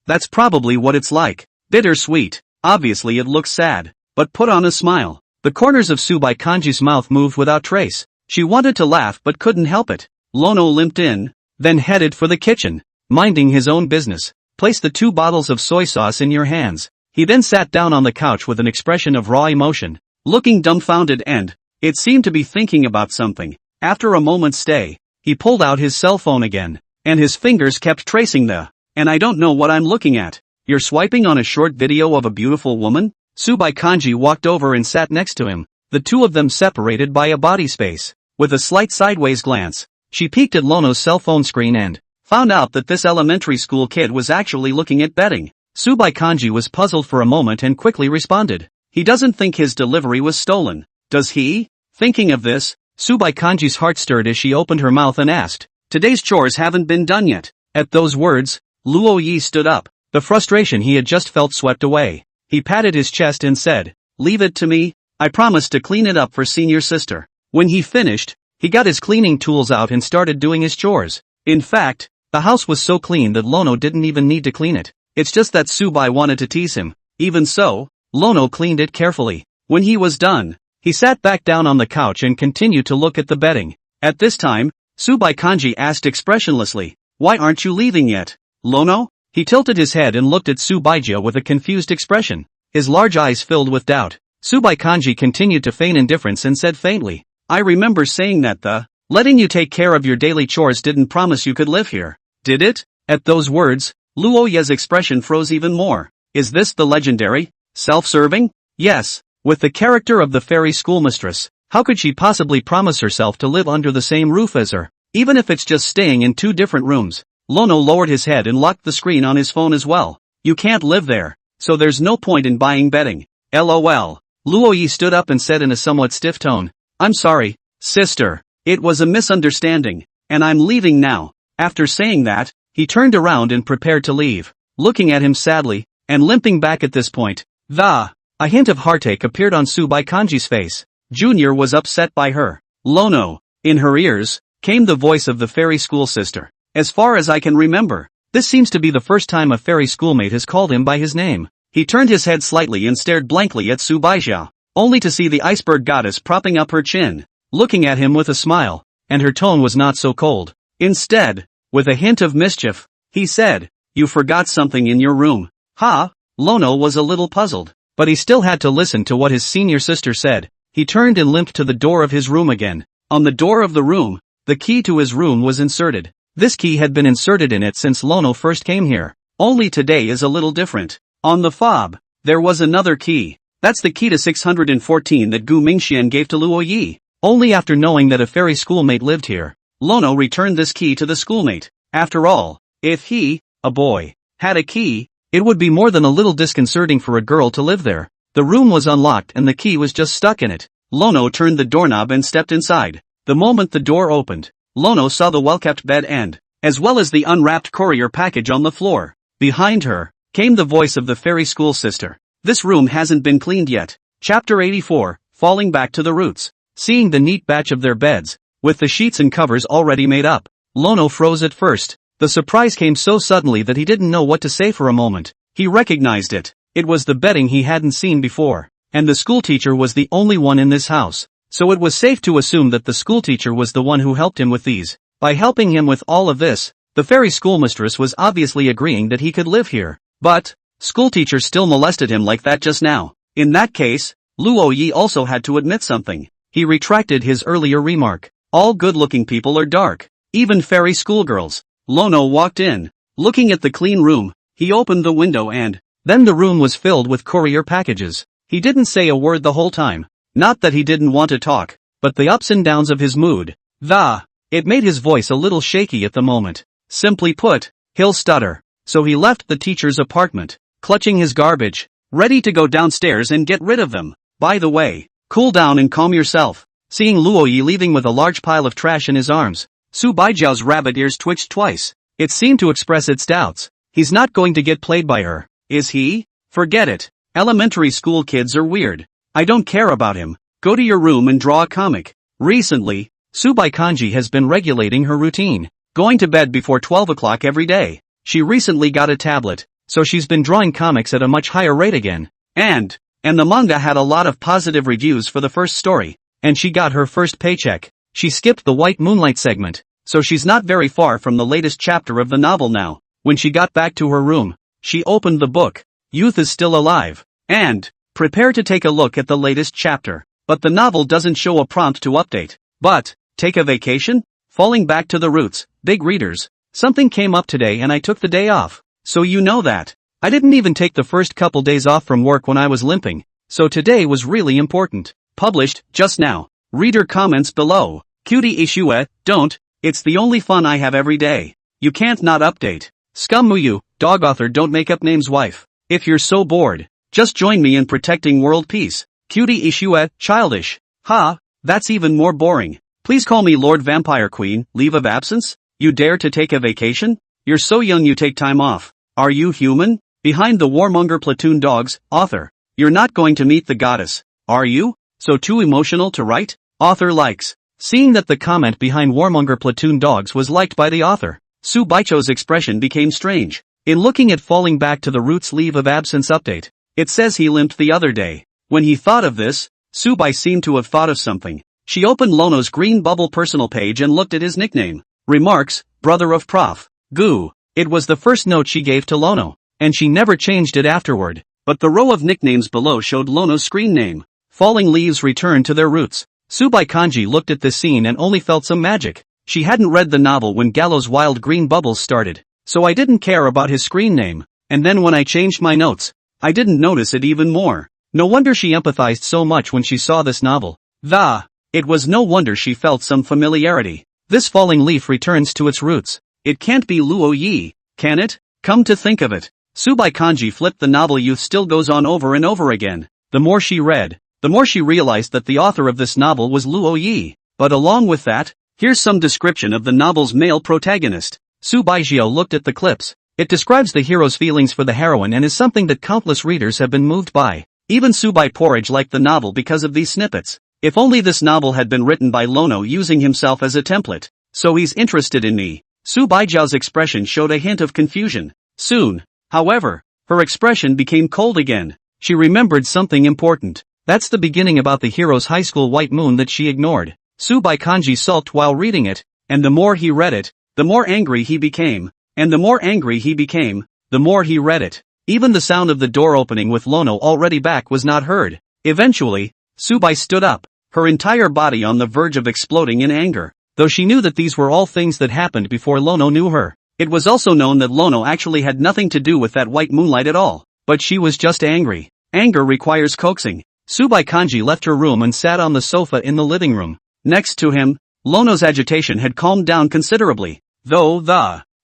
That's probably what it's like. Bittersweet. Obviously it looks sad, but put on a smile. The corners of Subai Kanji's mouth moved without trace. She wanted to laugh but couldn't help it. Lono limped in, then headed for the kitchen, minding his own business. "Place the two bottles of soy sauce in your hands." He then sat down on the couch with an expression of raw emotion, looking dumbfounded and, it seemed to be thinking about something. After a moment's stay, he pulled out his cell phone again, and his fingers kept tracing and I don't know what I'm looking at. You're swiping on a short video of a beautiful woman? Subai Kanji walked over and sat next to him, the two of them separated by a body space. With a slight sideways glance, she peeked at Lono's cell phone screen and found out that this elementary school kid was actually looking at betting. Subai Kanji was puzzled for a moment and quickly responded. He doesn't think his delivery was stolen, does he? Thinking of this, Subai Kanji's heart stirred as she opened her mouth and asked, today's chores haven't been done yet. At those words, Luo Yi stood up. The frustration he had just felt swept away. He patted his chest and said, leave it to me, I promised to clean it up for senior sister. When he finished, he got his cleaning tools out and started doing his chores. In fact, the house was so clean that Lono didn't even need to clean it. It's just that Subai wanted to tease him. Even so, Lono cleaned it carefully. When he was done, he sat back down on the couch and continued to look at the bedding. At this time, Subai Kanji asked expressionlessly, why aren't you leaving yet, Lono? He tilted his head and looked at Subaija with a confused expression. His large eyes filled with doubt. Subai Kanji continued to feign indifference and said faintly, I remember saying that letting you take care of your daily chores didn't promise you could live here, did it? At those words, Luo Ye's expression froze even more. Is this the legendary, self-serving? Yes. With the character of the fairy schoolmistress, how could she possibly promise herself to live under the same roof as her, even if it's just staying in two different rooms? Lono lowered his head and locked the screen on his phone as well. You can't live there, so there's no point in buying bedding. LOL. Luo Yi stood up and said in a somewhat stiff tone, I'm sorry, sister. It was a misunderstanding, and I'm leaving now. After saying that, he turned around and prepared to leave, looking at him sadly, and limping back at this point. A hint of heartache appeared on Subai Kanji's face. Junior was upset by her. Lono. In her ears, came the voice of the fairy school sister. As far as I can remember, this seems to be the first time a fairy schoolmate has called him by his name. He turned his head slightly and stared blankly at Subaija, only to see the iceberg goddess propping up her chin, looking at him with a smile, and her tone was not so cold. Instead, with a hint of mischief, he said, you forgot something in your room. Lono was a little puzzled, but he still had to listen to what his senior sister said. He turned and limped to the door of his room again. On the door of the room, the key to his room was inserted. This key had been inserted in it since Lono first came here. Only today is a little different. On the fob, there was another key. That's the key to 614 that Gu Mingxian gave to Luo Yi. Only after knowing that a fairy schoolmate lived here, Lono returned this key to the schoolmate. After all, if he, a boy, had a key, it would be more than a little disconcerting for a girl to live there. The room was unlocked and the key was just stuck in it. Lono turned the doorknob and stepped inside. The moment the door opened, Lono saw the well-kept bed and, as well as the unwrapped courier package on the floor. Behind her, came the voice of the fairy school sister. This room hasn't been cleaned yet. Chapter 84, Falling Back to the Roots. Seeing the neat batch of their beds, with the sheets and covers already made up, Lono froze at first. The surprise came so suddenly that he didn't know what to say for a moment. He recognized it. It was the bedding he hadn't seen before. And the schoolteacher was the only one in this house. So it was safe to assume that the schoolteacher was the one who helped him with these. By helping him with all of this, the fairy schoolmistress was obviously agreeing that he could live here. But, schoolteacher still molested him like that just now. In that case, Luo Yi also had to admit something. He retracted his earlier remark. All good-looking people are dark. Even fairy schoolgirls. Lono walked in. Looking at the clean room, he opened the window and, then the room was filled with courier packages. He didn't say a word the whole time. Not that he didn't want to talk, but the ups and downs of his mood. It made his voice a little shaky at the moment. Simply put, he'll stutter. So he left the teacher's apartment, clutching his garbage, ready to go downstairs and get rid of them. By the way, cool down and calm yourself. Seeing Luo Yi leaving with a large pile of trash in his arms, Su Baijiao's rabbit ears twitched twice. It seemed to express its doubts. He's not going to get played by her, is he? Forget it. Elementary school kids are weird. I don't care about him. Go to your room and draw a comic. Recently, Subai Kanji has been regulating her routine, going to bed before 12 o'clock every day. She recently got a tablet, so she's been drawing comics at a much higher rate again. And the manga had a lot of positive reviews for the first story, and she got her first paycheck. She skipped the White Moonlight segment, so she's not very far from the latest chapter of the novel now. When she got back to her room, she opened the book, Youth is Still Alive, and prepare to take a look at the latest chapter. But the novel doesn't show a prompt to update. But, take a vacation? Falling back to the roots, big readers. Something came up today and I took the day off. So you know that. I didn't even take the first couple days off from work when I was limping, so today was really important. Published, just now. Reader comments below. Cutie Ishue, don't, it's the only fun I have every day. You can't not update. Scummuyu, dog author don't make up names wife. If you're so bored, just join me in protecting world peace. Cutie Ishue, childish. Ha, that's even more boring. Please call me Lord Vampire Queen, leave of absence? You dare to take a vacation? You're so young you take time off. Are you human? Behind the warmonger platoon dogs, author. You're not going to meet the goddess, are you? So too emotional to write? Author likes. Seeing that the comment behind warmonger platoon dogs was liked by the author, Su Baicho's expression became strange. In looking at falling back to the roots leave of absence update, it says he limped the other day. When he thought of this, Su Bai seemed to have thought of something. She opened Lono's green bubble personal page and looked at his nickname. Remarks, brother of Prof. Gu. It was the first note she gave to Lono, and she never changed it afterward. But the row of nicknames below showed Lono's screen name. Falling leaves returned to their roots. Subai Kanji looked at this scene and only felt some magic. She hadn't read the novel when Gallo's wild green bubbles started, so I didn't care about his screen name, and then when I changed my notes, I didn't notice it even more. No wonder she empathized so much when she saw this novel. It was no wonder she felt some familiarity. This falling leaf returns to its roots. It can't be Luo Yi, can it? Come to think of it. Subai Kanji flipped the novel Youth Still Goes On over and over again. The more she read, the more she realized that the author of this novel was Luo Yi. But along with that, here's some description of the novel's male protagonist. Su Baijiao looked at the clips. It describes the hero's feelings for the heroine and is something that countless readers have been moved by. Even Subai Porridge liked the novel because of these snippets. If only this novel had been written by Lono using himself as a template. So he's interested in me. Su Baijiao's expression showed a hint of confusion. Soon, however, her expression became cold again. She remembered something important. That's the beginning about the hero's high school white moon that she ignored. Subai Kanji sulked while reading it, and the more he read it, the more angry he became. And the more angry he became, the more he read it. Even the sound of the door opening with Lono already back was not heard. Eventually, Subai stood up, her entire body on the verge of exploding in anger. Though she knew that these were all things that happened before Lono knew her. It was also known that Lono actually had nothing to do with that white moonlight at all. But she was just angry. Anger requires coaxing. Subai Kanji left her room and sat on the sofa in the living room. Next to him, Lono's agitation had calmed down considerably.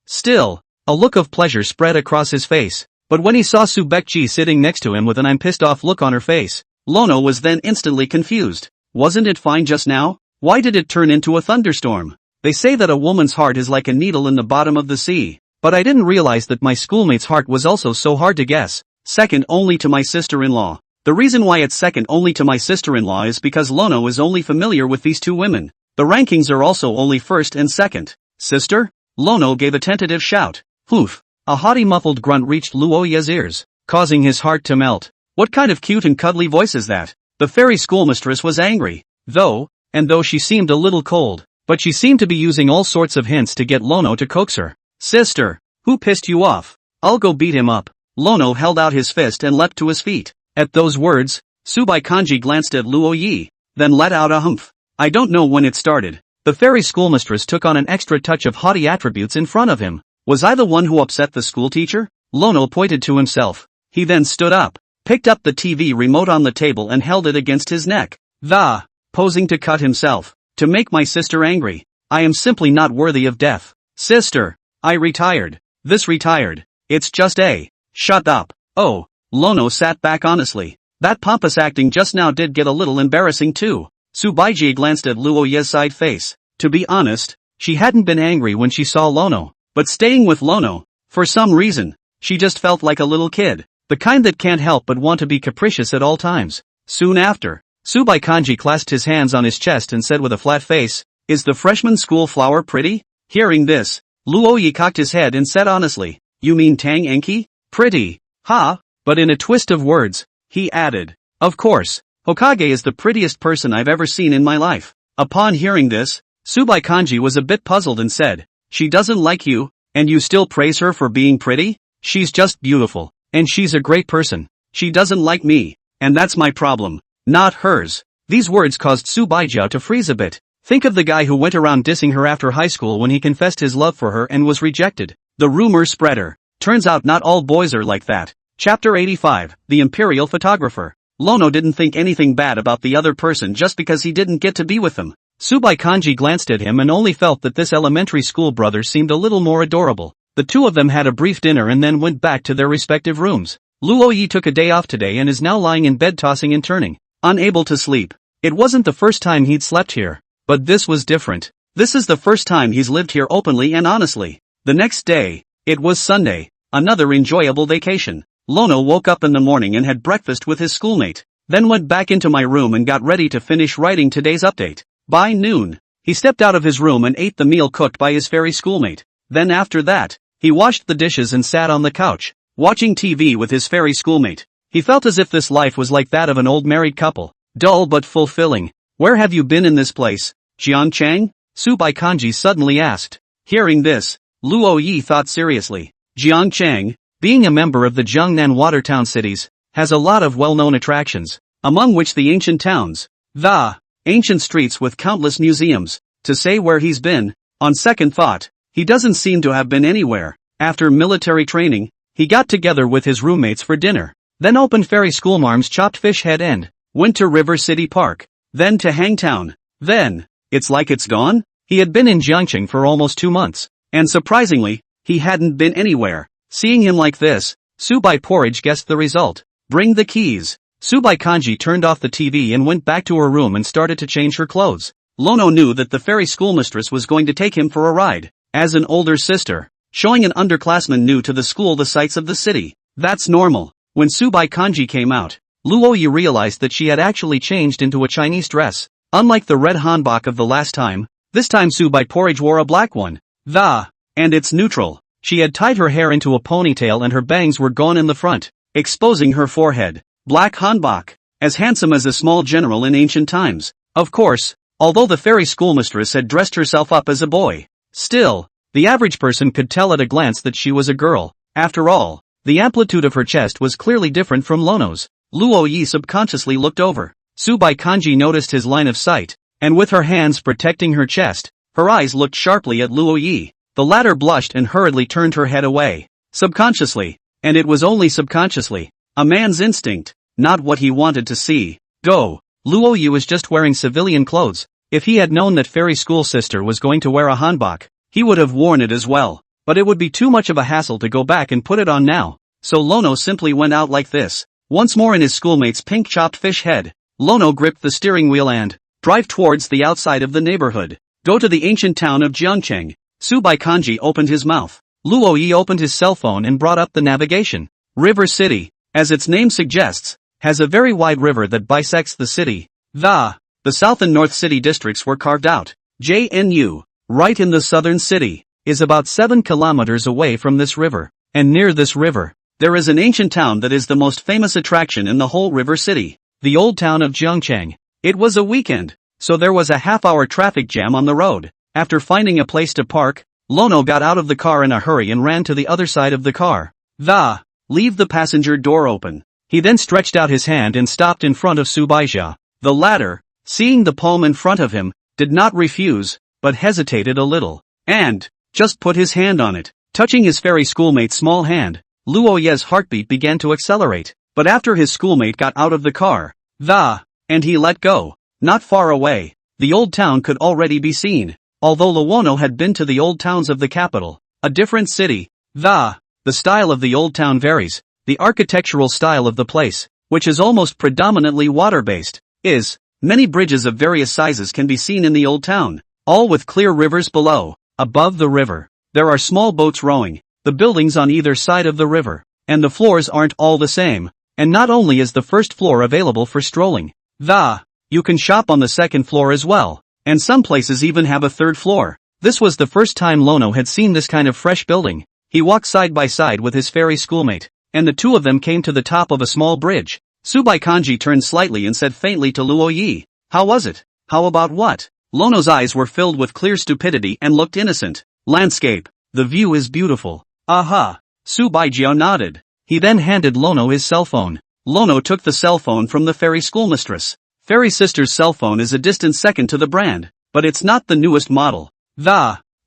Still, a look of pleasure spread across his face. But when he saw Su Baekji sitting next to him with an I'm pissed off look on her face, Lono was then instantly confused. Wasn't it fine just now? Why did it turn into a thunderstorm? They say that a woman's heart is like a needle in the bottom of the sea. But I didn't realize that my schoolmate's heart was also so hard to guess. Second only to my sister-in-law. The reason why it's second only to my sister-in-law is because Lono is only familiar with these two women. The rankings are also only first and second. Sister? Lono gave a tentative shout. Poof. A haughty muffled grunt reached Luo Ye's ears, causing his heart to melt. What kind of cute and cuddly voice is that? The fairy schoolmistress was angry. Though she seemed a little cold, but she seemed to be using all sorts of hints to get Lono to coax her. Sister, who pissed you off? I'll go beat him up. Lono held out his fist and leapt to his feet. At those words, Subai Kanji glanced at Luo Yi, then let out a humph. I don't know when it started. The fairy schoolmistress took on an extra touch of haughty attributes in front of him. Was I the one who upset the schoolteacher? Lono pointed to himself. He then stood up, picked up the TV remote on the table and held it against his neck. Posing to cut himself. To make my sister angry. I am simply not worthy of death. Sister, I retired. This retired. It's just a. Shut up. Oh, Lono sat back honestly. That pompous acting just now did get a little embarrassing too. Subaiji glanced at Luo Ye's side face. To be honest, she hadn't been angry when she saw Lono. But staying with Lono, for some reason, she just felt like a little kid. The kind that can't help but want to be capricious at all times. Soon after, Subai Kanji clasped his hands on his chest and said with a flat face, Is the freshman school flower pretty? Hearing this, Luo Yi cocked his head and said honestly, You mean Tang Enki? Pretty. Ha! But in a twist of words, he added, Of course, Hokage is the prettiest person I've ever seen in my life. Upon hearing this, Subai Kanji was a bit puzzled and said, She doesn't like you, and you still praise her for being pretty? She's just beautiful, and she's a great person. She doesn't like me, and that's my problem, not hers. These words caused Su Baijiao to freeze a bit. Think of the guy who went around dissing her after high school when he confessed his love for her and was rejected. The rumor spread her. Turns out not all boys are like that. Chapter 85, The Imperial Photographer. Lono didn't think anything bad about the other person just because he didn't get to be with them. Subai Kanji glanced at him and only felt that this elementary school brother seemed a little more adorable. The two of them had a brief dinner and then went back to their respective rooms. Luo Yi took a day off today and is now lying in bed tossing and turning, unable to sleep. It wasn't the first time he'd slept here, but this was different. This is the first time he's lived here openly and honestly. The next day, it was Sunday, another enjoyable vacation. Lono woke up in the morning and had breakfast with his schoolmate, then went back into my room and got ready to finish writing today's update. By noon, he stepped out of his room and ate the meal cooked by his fairy schoolmate. Then after that, he washed the dishes and sat on the couch, watching TV with his fairy schoolmate. He felt as if this life was like that of an old married couple, dull but fulfilling. Where have you been in this place, Jiangchang? Subai Kanji suddenly asked. Hearing this, Luo Yi thought seriously. Jiangchang, being a member of the Jiangnan Watertown cities, has a lot of well-known attractions, among which the ancient towns, the ancient streets with countless museums. To say where he's been, on second thought, he doesn't seem to have been anywhere. After military training, he got together with his roommates for dinner, then opened Fairy Schoolmarm's chopped fish head and went to River City Park, then to Hangtown. Then, it's like it's gone? He had been in Jiangcheng for almost 2 months, and surprisingly, he hadn't been anywhere. Seeing him like this, Subai Porridge guessed the result. Bring the keys. Subai Kanji turned off the TV and went back to her room and started to change her clothes. Lono knew that the fairy schoolmistress was going to take him for a ride, as an older sister, showing an underclassman new to the school the sights of the city. That's normal. When Subai Kanji came out, Luo Yi realized that she had actually changed into a Chinese dress. Unlike the red hanbok of the last time, this time Subai Porridge wore a black one. And it's neutral. She had tied her hair into a ponytail and her bangs were gone in the front, exposing her forehead. Black hanbok, as handsome as a small general in ancient times. Of course, although the fairy schoolmistress had dressed herself up as a boy, still, the average person could tell at a glance that she was a girl. After all, the amplitude of her chest was clearly different from Lono's. Luo Yi subconsciously looked over. Subai Kanji noticed his line of sight, and with her hands protecting her chest, her eyes looked sharply at Luo Yi. The latter blushed and hurriedly turned her head away. Subconsciously, and it was only subconsciously, a man's instinct, not what he wanted to see. Go. Luo Yi was just wearing civilian clothes. If he had known that fairy school sister was going to wear a hanbok, he would have worn it as well. But it would be too much of a hassle to go back and put it on now. So Lono simply went out like this, once more in his schoolmate's pink chopped fish head. Lono gripped the steering wheel and drive towards the outside of the neighborhood. Go to the ancient town of Jiangcheng. Subai Kanji opened his mouth. Luo Yi opened his cell phone and brought up the navigation. River City, as its name suggests, has a very wide river that bisects the city. The south and north city districts were carved out. JNU, right in the southern city, is about 7 kilometers away from this river. And near this river, there is an ancient town that is the most famous attraction in the whole River City, the old town of Jiangcheng. It was a weekend, so there was a half-hour traffic jam on the road. After finding a place to park, Lono got out of the car in a hurry and ran to the other side of the car. Leave the passenger door open. He then stretched out his hand and stopped in front of Subaijia. The latter, seeing the palm in front of him, did not refuse, but hesitated a little, and just put his hand on it, touching his fairy schoolmate's small hand. Luo Ye's heartbeat began to accelerate, but after his schoolmate got out of the car, and he let go. Not far away, the old town could already be seen. Although Luono had been to the old towns of the capital, a different city, the style of the old town varies. The architectural style of the place, which is almost predominantly water-based, is, many bridges of various sizes can be seen in the old town, all with clear rivers below. Above the river, there are small boats rowing, the buildings on either side of the river, and the floors aren't all the same. And not only is the first floor available for strolling, you can shop on the second floor as well. And some places even have a third floor. This was the first time Lono had seen this kind of fresh building. He walked side by side with his fairy schoolmate, and the two of them came to the top of a small bridge. Subai Kanji turned slightly and said faintly to Luo Yi, "How was it? How about what?" Lono's eyes were filled with clear stupidity and looked innocent. "Landscape. The view is beautiful." "Aha." Subaijia nodded. He then handed Lono his cell phone. Lono took the cell phone from the fairy schoolmistress. Fairy Sister's cell phone is a distant second to the brand, but it's not the newest model.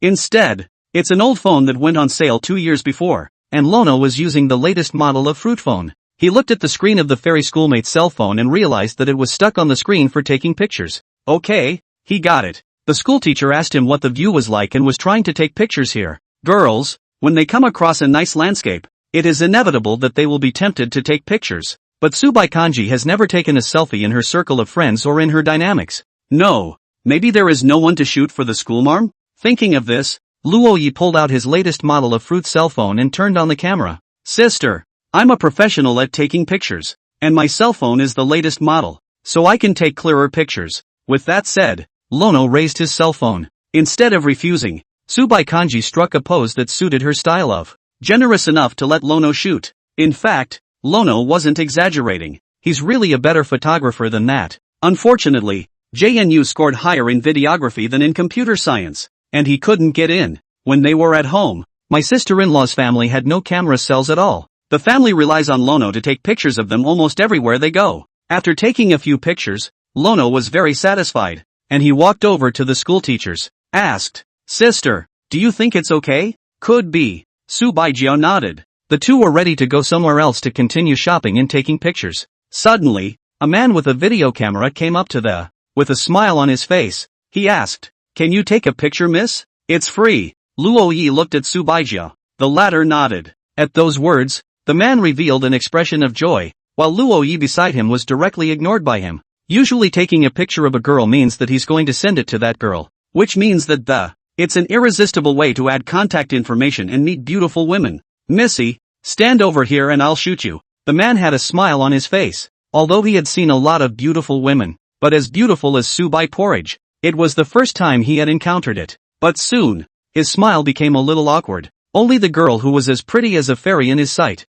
Instead, it's an old phone that went on sale 2 years before. and Lono was using the latest model of fruit phone. He looked at the screen of the fairy schoolmate's cell phone and realized that it was stuck on the screen for taking pictures. Okay, he got it. The schoolteacher asked him what the view was like and was trying to take pictures here. Girls, when they come across a nice landscape, it is inevitable that they will be tempted to take pictures. But Subai Kanji has never taken a selfie in her circle of friends or in her dynamics. No, maybe there is no one to shoot for the schoolmarm? Thinking of this, Luo Yi pulled out his latest model of fruit cell phone and turned on the camera. Sister, I'm a professional at taking pictures, and my cell phone is the latest model, so I can take clearer pictures. With that said, Lono raised his cell phone. Instead of refusing, Subai Kanji struck a pose that suited her style of generous enough to let Lono shoot. In fact, Lono wasn't exaggerating. He's really a better photographer than that. Unfortunately, JNU scored higher in videography than in computer science, and he couldn't get in. When they were at home, my sister-in-law's family had no camera cells at all. The family relies on Lono to take pictures of them almost everywhere they go. After taking a few pictures, Lono was very satisfied, and he walked over to the schoolteachers, asked, Sister, do you think it's okay? Could be. Subaijio nodded. The two were ready to go somewhere else to continue shopping and taking pictures. Suddenly, a man with a video camera came up to the. With a smile on his face, he asked, Can you take a picture, miss? It's free. Luo Yi looked at Subaijio. The latter nodded. At those words, the man revealed an expression of joy, while Luo Yi beside him was directly ignored by him. Usually taking a picture of a girl means that he's going to send it to that girl, which means that it's an irresistible way to add contact information and meet beautiful women. Missy, stand over here and I'll shoot you. The man had a smile on his face, although he had seen a lot of beautiful women, but as beautiful as Subai porridge. It was the first time he had encountered it. But soon, his smile became a little awkward. Only the girl who was as pretty as a fairy in his sight,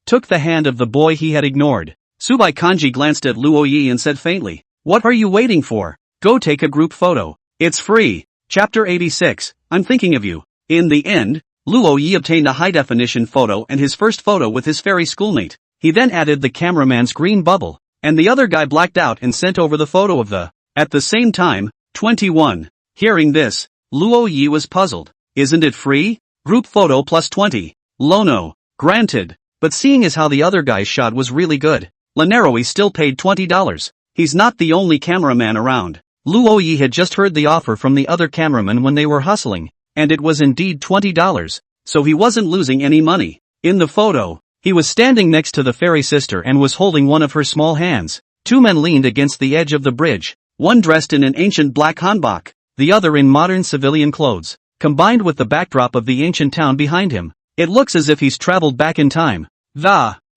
took the hand of the boy he had ignored. Subai Kanji glanced at Luo Yi and said faintly, What are you waiting for? Go take a group photo. It's free. Chapter 86, I'm thinking of you. In the end, Luo Yi obtained a high-definition photo and his first photo with his fairy schoolmate. He then added the cameraman's green bubble, and the other guy blacked out and sent over the photo of the. At the same time, 21. Hearing this, Luo Yi was puzzled. Isn't it free? Group photo plus 20. Lono. Granted. But seeing as how the other guy's shot was really good, Lanaroi still paid $20. He's not the only cameraman around. Luo Yi had just heard the offer from the other cameraman when they were hustling, and it was indeed $20, so he wasn't losing any money. In the photo, he was standing next to the fairy sister and was holding one of her small hands. Two men leaned against the edge of the bridge, one dressed in an ancient black hanbok, the other in modern civilian clothes. Combined with the backdrop of the ancient town behind him, it looks as if he's traveled back in time.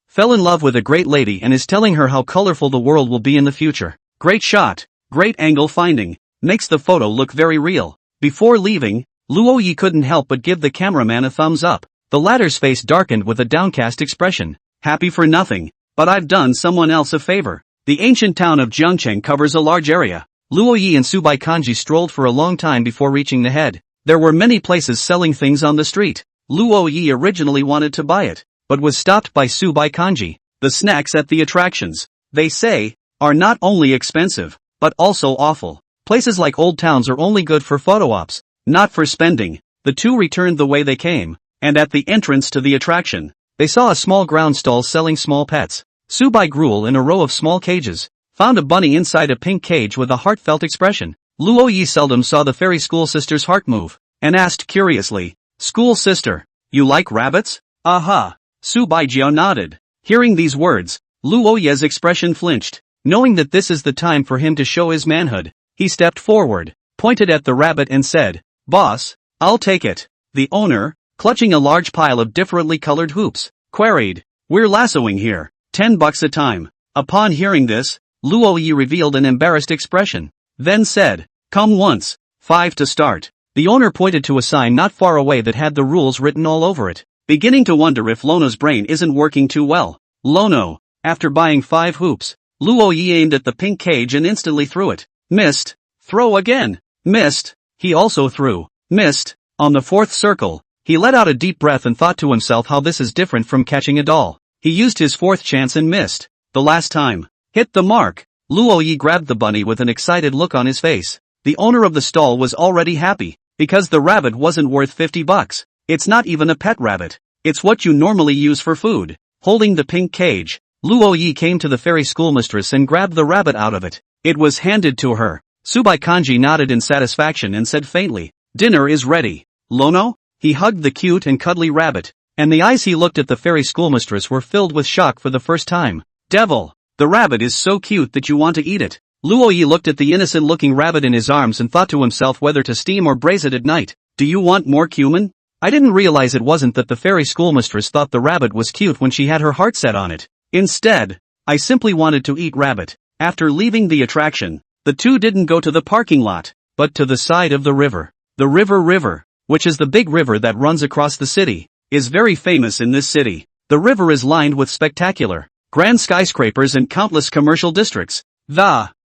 Fell in love with a great lady and is telling her how colorful the world will be in the future. Great shot, great angle finding, makes the photo look very real. Before leaving, Luo Yi couldn't help but give the cameraman a thumbs up. The latter's face darkened with a downcast expression. Happy for nothing, but I've done someone else a favor. The ancient town of Jiangcheng covers a large area. Luo Yi and Subai Kanji strolled for a long time before reaching the head. There were many places selling things on the street. Luo Yi originally wanted to buy it, but was stopped by Subai Kanji. The snacks at the attractions, they say, are not only expensive, but also awful. Places like old towns are only good for photo ops, not for spending. The two returned the way they came, and at the entrance to the attraction, they saw a small ground stall selling small pets. Subai grew in a row of small cages, found a bunny inside a pink cage with a heartfelt expression. Luo Yi seldom saw the fairy school sister's heart move, and asked curiously, School sister, you like rabbits? Aha. Subaijio nodded. Hearing these words, Luo Yi's expression flinched. Knowing that this is the time for him to show his manhood, he stepped forward, pointed at the rabbit and said, Boss, I'll take it. The owner, clutching a large pile of differently colored hoops, queried, We're lassoing here, $10 a time. Upon hearing this, Luo Yi revealed an embarrassed expression, then said, Come once, 5 to start. The owner pointed to a sign not far away that had the rules written all over it. Beginning to wonder if Lono's brain isn't working too well. Lono, after buying 5 hoops, Luo Yi aimed at the pink cage and instantly threw it. Missed. Throw again. Missed. He also threw. Missed. On the 4th circle, he let out a deep breath and thought to himself how this is different from catching a doll. He used his 4th chance and missed. The last time. Hit the mark. Luo Yi grabbed the bunny with an excited look on his face. The owner of the stall was already happy, because the rabbit wasn't worth $50. It's not even a pet rabbit. It's what you normally use for food. Holding the pink cage, Luo Yi came to the fairy schoolmistress and grabbed the rabbit out of it. It was handed to her. Subai Kanji nodded in satisfaction and said faintly, "Dinner is ready." Lono? He hugged the cute and cuddly rabbit, and the eyes he looked at the fairy schoolmistress were filled with shock for the first time. "Devil! The rabbit is so cute that you want to eat it." Luo Yi looked at the innocent-looking rabbit in his arms and thought to himself whether to steam or braise it at night. "Do you want more cumin?" I didn't realize it wasn't that the fairy schoolmistress thought the rabbit was cute when she had her heart set on it. Instead, I simply wanted to eat rabbit. After leaving the attraction, the two didn't go to the parking lot, but to the side of the river. The river, which is the big river that runs across the city, is very famous in this city. The river is lined with spectacular, grand skyscrapers and countless commercial districts.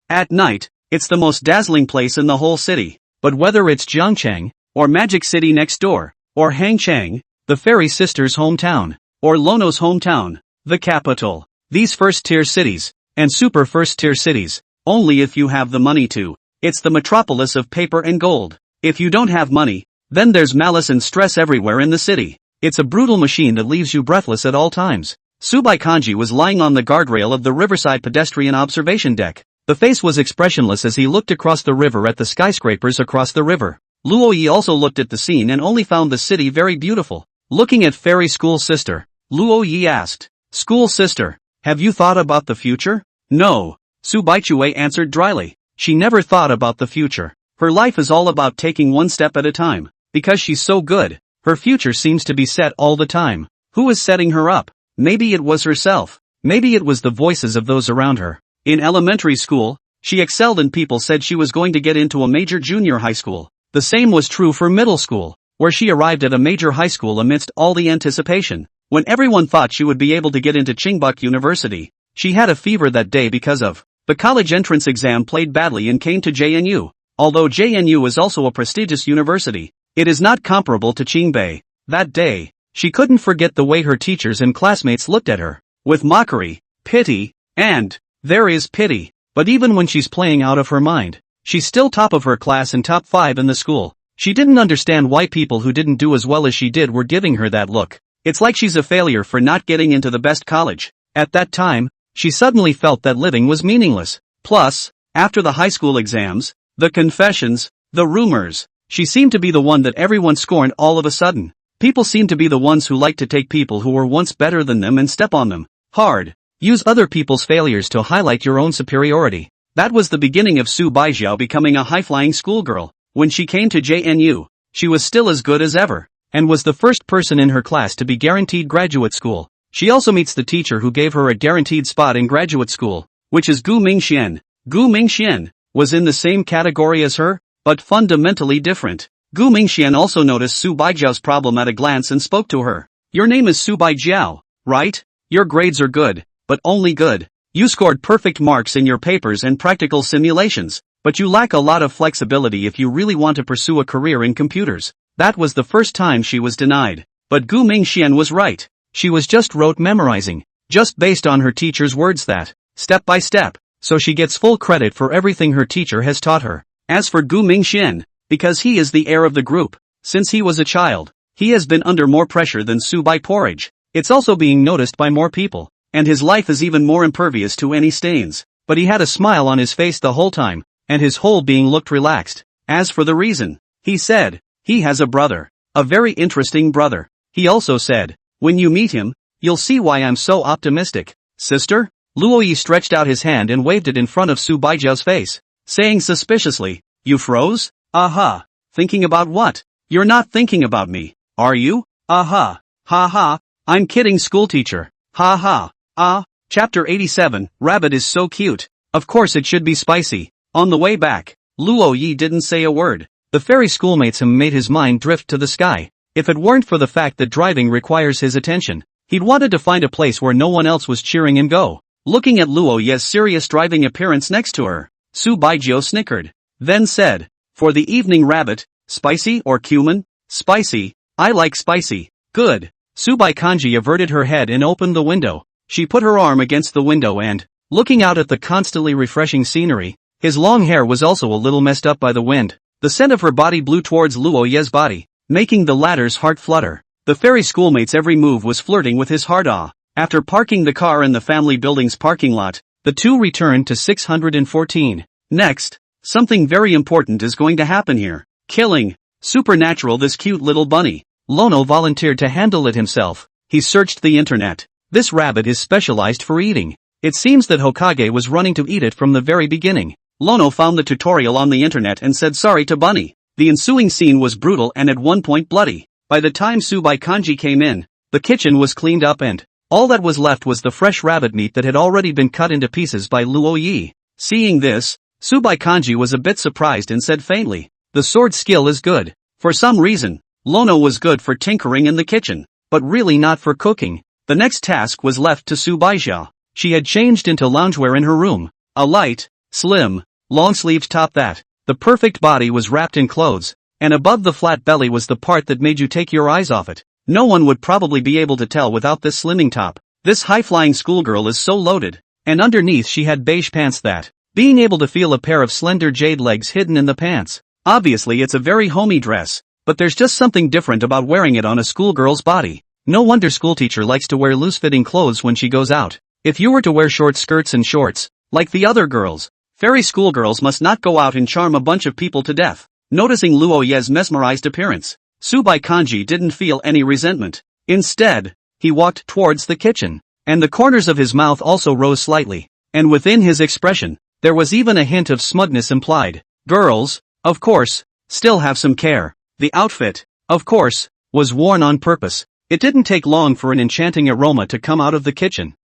At night, it's the most dazzling place in the whole city. But whether it's Jiangcheng, or Magic City next door, or Hangchang, the fairy sister's hometown, or Lono's hometown, the capital, these first-tier cities, and super first-tier cities, only if you have the money to. It's the metropolis of paper and gold. If you don't have money, then there's malice and stress everywhere in the city. It's a brutal machine that leaves you breathless at all times. Subai Kanji was lying on the guardrail of the riverside pedestrian observation deck. The face was expressionless as he looked across the river at the skyscrapers across the river. Luo Yi also looked at the scene and only found the city very beautiful. Looking at fairy school sister, Luo Yi asked, "School sister, have you thought about the future?" "No," Su Baichue answered dryly. She never thought about the future. Her life is all about taking one step at a time. Because she's so good, her future seems to be set all the time. Who is setting her up? Maybe it was herself. Maybe it was the voices of those around her. In elementary school, she excelled and people said she was going to get into a major junior high school. The same was true for middle school, where she arrived at a major high school amidst all the anticipation. When everyone thought she would be able to get into Tsingbuk University, she had a fever that day because of the college entrance exam played badly and came to JNU. Although JNU is also a prestigious university, it is not comparable to Qingbei. That day, she couldn't forget the way her teachers and classmates looked at her, with mockery, pity, and there is pity. But even when she's playing out of her mind, she's still top of her class and top 5 in the school. She didn't understand why people who didn't do as well as she did were giving her that look. It's like she's a failure for not getting into the best college. At that time, she suddenly felt that living was meaningless. Plus, after the high school exams, the confessions, the rumors, she seemed to be the one that everyone scorned all of a sudden. People seemed to be the ones who liked to take people who were once better than them and step on them hard. Use other people's failures to highlight your own superiority. That was the beginning of Su Baijiao becoming a high-flying schoolgirl. When she came to JNU, she was still as good as ever, and was the first person in her class to be guaranteed graduate school. She also meets the teacher who gave her a guaranteed spot in graduate school, which is Gu Mingxian. Gu Mingxian was in the same category as her, but fundamentally different. Gu Mingxian also noticed Su Baijiao's problem at a glance and spoke to her. "Your name is Su Baijiao, right? Your grades are good, but only good. You scored perfect marks in your papers and practical simulations, but you lack a lot of flexibility if you really want to pursue a career in computers." That was the first time she was denied. But Gu Mingxian was right. She was just rote memorizing, just based on her teacher's words that, step by step, so she gets full credit for everything her teacher has taught her. As for Gu Mingxian, because he is the heir of the group, since he was a child, he has been under more pressure than Su Bai Porridge. It's also being noticed by more people, and his life is even more impervious to any stains. But he had a smile on his face the whole time, and his whole being looked relaxed. As for the reason, he said, he has a brother, a very interesting brother. He also said, "When you meet him, you'll see why I'm so optimistic." "Sister?" Luo Yi stretched out his hand and waved it in front of Su Baijiao's face, saying suspiciously, "You froze? Aha. Thinking about what? You're not thinking about me, are you? Aha. Ha ha. I'm kidding, schoolteacher. Ha ha. Ah." Chapter 87, Rabbit is so cute. Of course it should be spicy. On the way back, Luo Yi didn't say a word. The fairy schoolmates him made his mind drift to the sky. If it weren't for the fact that driving requires his attention, he'd wanted to find a place where no one else was cheering him go. Looking at Luo Yi's serious driving appearance next to her, Su Baijiao snickered, then said, "For the evening rabbit, spicy or cumin?" "Spicy. I like spicy." "Good." Subai Kanji averted her head and opened the window. She put her arm against the window and, looking out at the constantly refreshing scenery, his long hair was also a little messed up by the wind. The scent of her body blew towards Luo Ye's body, making the latter's heart flutter. The fairy schoolmate's every move was flirting with his heart. After parking the car in the family building's parking lot, the two returned to 614. Next, something very important is going to happen here. Killing. Supernatural this cute little bunny. Lono volunteered to handle it himself. He searched the internet. This rabbit is specialized for eating. It seems that Hokage was running to eat it from the very beginning. Lono found the tutorial on the internet and said sorry to Bunny. The ensuing scene was brutal and at one point bloody. By the time Tsubai Kanji came in, the kitchen was cleaned up and all that was left was the fresh rabbit meat that had already been cut into pieces by Luo Yi. Seeing this, Tsubai Kanji was a bit surprised and said faintly, "The sword skill is good." For some reason, Lono was good for tinkering in the kitchen, but really not for cooking. The next task was left to Tsubaisha. She had changed into loungewear in her room. A light, slim, long-sleeved top that, the perfect body was wrapped in clothes, and above the flat belly was the part that made you take your eyes off it. No one would probably be able to tell without this slimming top. This high-flying schoolgirl is so loaded. And underneath she had beige pants that, being able to feel a pair of slender jade legs hidden in the pants. Obviously it's a very homey dress, but there's just something different about wearing it on a schoolgirl's body. No wonder schoolteacher likes to wear loose-fitting clothes when she goes out. If you were to wear short skirts and shorts, like the other girls, fairy schoolgirls must not go out and charm a bunch of people to death. Noticing Luo Ye's mesmerized appearance, Tsubai Kanji didn't feel any resentment. Instead, he walked towards the kitchen, and the corners of his mouth also rose slightly, and within his expression, there was even a hint of smugness implied. Girls, of course, still have some care. The outfit, of course, was worn on purpose. It didn't take long for an enchanting aroma to come out of the kitchen.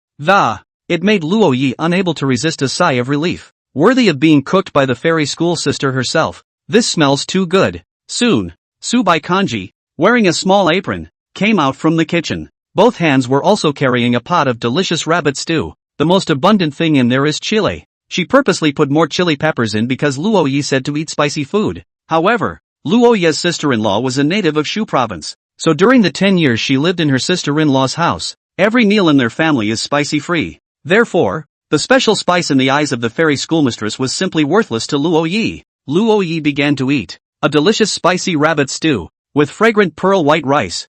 It made Luo Yi unable to resist a sigh of relief. Worthy of being cooked by the fairy school sister herself. This smells too good. Soon, Tsubai Kanji, wearing a small apron, came out from the kitchen. Both hands were also carrying a pot of delicious rabbit stew. The most abundant thing in there is chile. She purposely put more chili peppers in because Luo Yi said to eat spicy food. However, Luo Ye's sister-in-law was a native of Shu province, so during the 10 years she lived in her sister-in-law's house, every meal in their family is spicy-free. Therefore, the special spice in the eyes of the fairy schoolmistress was simply worthless to Luo Yi. Luo Yi began to eat a delicious spicy rabbit stew with fragrant pearl white rice.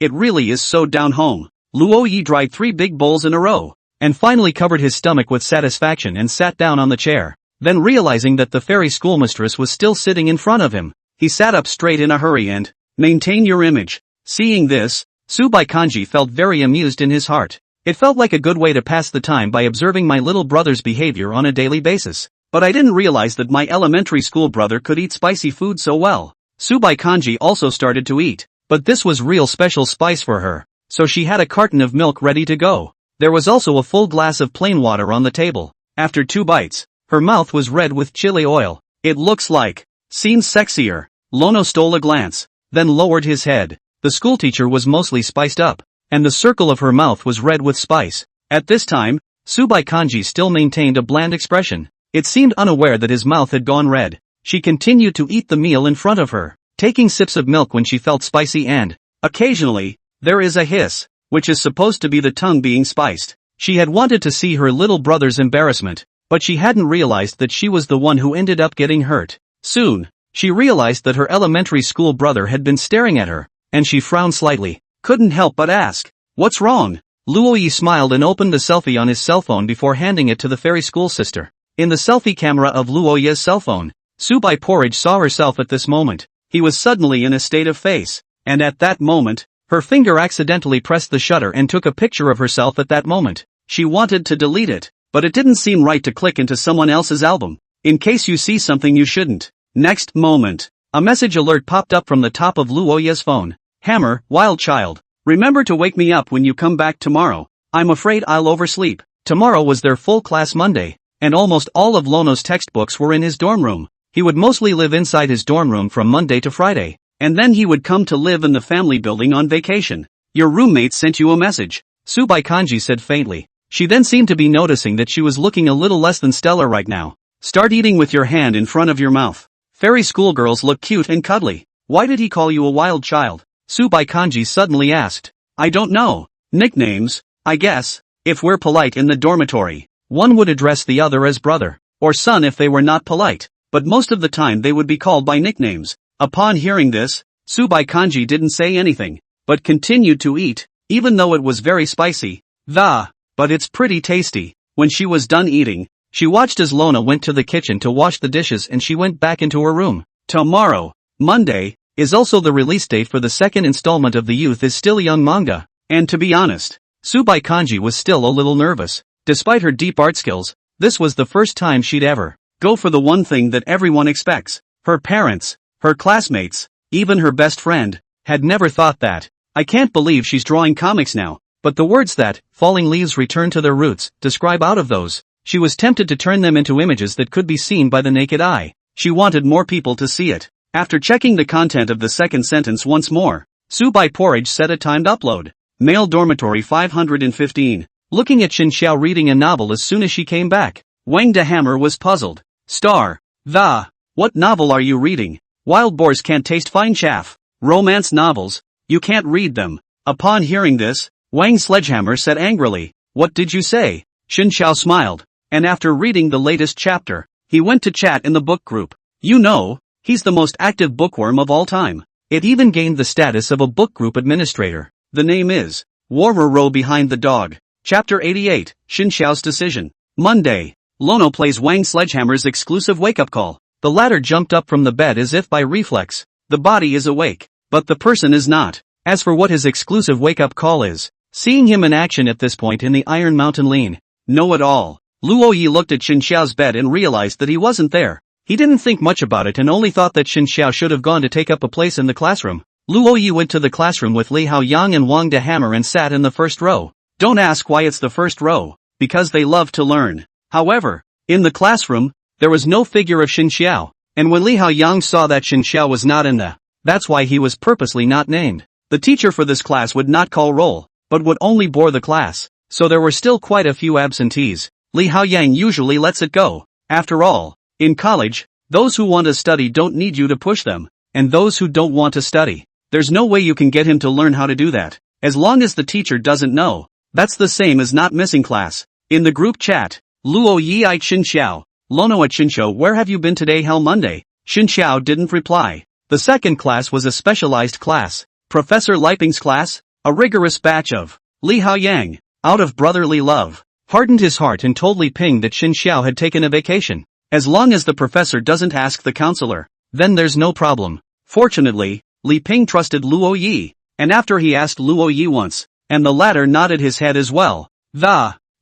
It really is so down home. Luo Yi dried 3 big bowls in a row, and finally covered his stomach with satisfaction and sat down on the chair. Then realizing that the fairy schoolmistress was still sitting in front of him, he sat up straight in a hurry and, "Maintain your image." Seeing this, Tsubai Kanji felt very amused in his heart. It felt like a good way to pass the time by observing my little brother's behavior on a daily basis. But I didn't realize that my elementary school brother could eat spicy food so well. Tsubai Kanji also started to eat, but this was real special spice for her, so she had a carton of milk ready to go. There was also a full glass of plain water on the table. After 2 bites, her mouth was red with chili oil. "It looks like, seems sexier." Lono stole a glance, then lowered his head. The schoolteacher was mostly spiced up, and the circle of her mouth was red with spice. At this time, Tsubai Kanji still maintained a bland expression. It seemed unaware that his mouth had gone red. She continued to eat the meal in front of her, taking sips of milk when she felt spicy and, occasionally, there is a hiss, which is supposed to be the tongue being spiced. She had wanted to see her little brother's embarrassment, but she hadn't realized that she was the one who ended up getting hurt. Soon, she realized that her elementary school brother had been staring at her, and she frowned slightly. Couldn't help but ask, "What's wrong?" Luo Yi smiled and opened the selfie on his cell phone before handing it to the fairy school sister. In the selfie camera of Luo Yi's cell phone, Tsubai Porridge saw herself at this moment. He was suddenly in a state of face, and at that moment, her finger accidentally pressed the shutter and took a picture of herself at that moment. She wanted to delete it, but it didn't seem right to click into someone else's album, in case you see something you shouldn't. Next moment, a message alert popped up from the top of Luo Yi's phone. "Hammer, wild child. Remember to wake me up when you come back tomorrow. I'm afraid I'll oversleep." Tomorrow was their full class Monday, and almost all of Lono's textbooks were in his dorm room. He would mostly live inside his dorm room from Monday to Friday, and then he would come to live in the family building on vacation. "Your roommate sent you a message," Tsubai Kanji said faintly. She then seemed to be noticing that she was looking a little less than stellar right now. "Start eating with your hand in front of your mouth. Fairy schoolgirls look cute and cuddly." "Why did he call you a wild child?" Tsubai Kanji suddenly asked. "I don't know. Nicknames, I guess. If we're polite in the dormitory, one would address the other as brother, or son if they were not polite, but most of the time they would be called by nicknames." Upon hearing this, Tsubai Kanji didn't say anything. but continued to eat, even though it was very spicy. But it's pretty tasty. When she was done eating, she watched as Lona went to the kitchen to wash the dishes and she went back into her room. Tomorrow, Monday, is also the release date for the second installment of The Youth is Still Young manga. And to be honest, Subai Kanji was still a little nervous. Despite her deep art skills, this was the first time she'd ever go for the one thing that everyone expects. Her parents, her classmates, even her best friend, had never thought that. I can't believe she's drawing comics now. But the words that, falling leaves return to their roots, describe out of those. She was tempted to turn them into images that could be seen by the naked eye. She wanted more people to see it. After checking the content of the second sentence once more, Subai Porridge set a timed upload. Male dormitory 515. Looking at Xin Xiao reading a novel as soon as she came back, Wang de Hammer was puzzled. What novel are you reading? Wild boars can't taste fine chaff. Romance novels? You can't read them. Upon hearing this, Wang Sledgehammer said angrily, "What did you say?" Xin Xiao smiled, and after reading the latest chapter, he went to chat in the book group. You know, he's the most active bookworm of all time. It even gained the status of a book group administrator. The name is Warmer Row Behind the Dog. Chapter 88, Xin Xiao's Decision. Monday. Lono plays Wang Sledgehammer's exclusive wake-up call. The latter jumped up from the bed as if by reflex. The body is awake, but the person is not. As for what his exclusive wake-up call is, seeing him in action at this point in the Iron Mountain Lean, know it all. Luo Yi looked at Xin Xiao's bed and realized that he wasn't there. He didn't think much about it and only thought that Xin Xiao should have gone to take up a place in the classroom. Luo Yi went to the classroom with Li Haoyang and Wang de Hammer and sat in the first row. Don't ask why it's the first row, because they love to learn. However, in the classroom, there was no figure of Xin Xiao, and when Li Haoyang saw that Xin Xiao was not in that's why he was purposely not named. The teacher for this class would not call roll, but would only bore the class, so there were still quite a few absentees. Li Haoyang usually lets it go. After all, in college, those who want to study don't need you to push them, and those who don't want to study, there's no way you can get him to learn how to do that. As long as the teacher doesn't know, that's the same as not missing class. In the group chat, Luo Yi at Xin Xiao, Lono at Xin Xiao, where have you been today? Hell Monday. Xin Xiao didn't reply. The second class was a specialized class. Professor Liping's class, a rigorous batch of Li Haoyang, out of brotherly love, hardened his heart and told Li Ping that Xin Xiao had taken a vacation. As long as the professor doesn't ask the counselor, then there's no problem. Fortunately, Li Ping trusted Luo Yi, and after he asked Luo Yi once, and the latter nodded his head as well,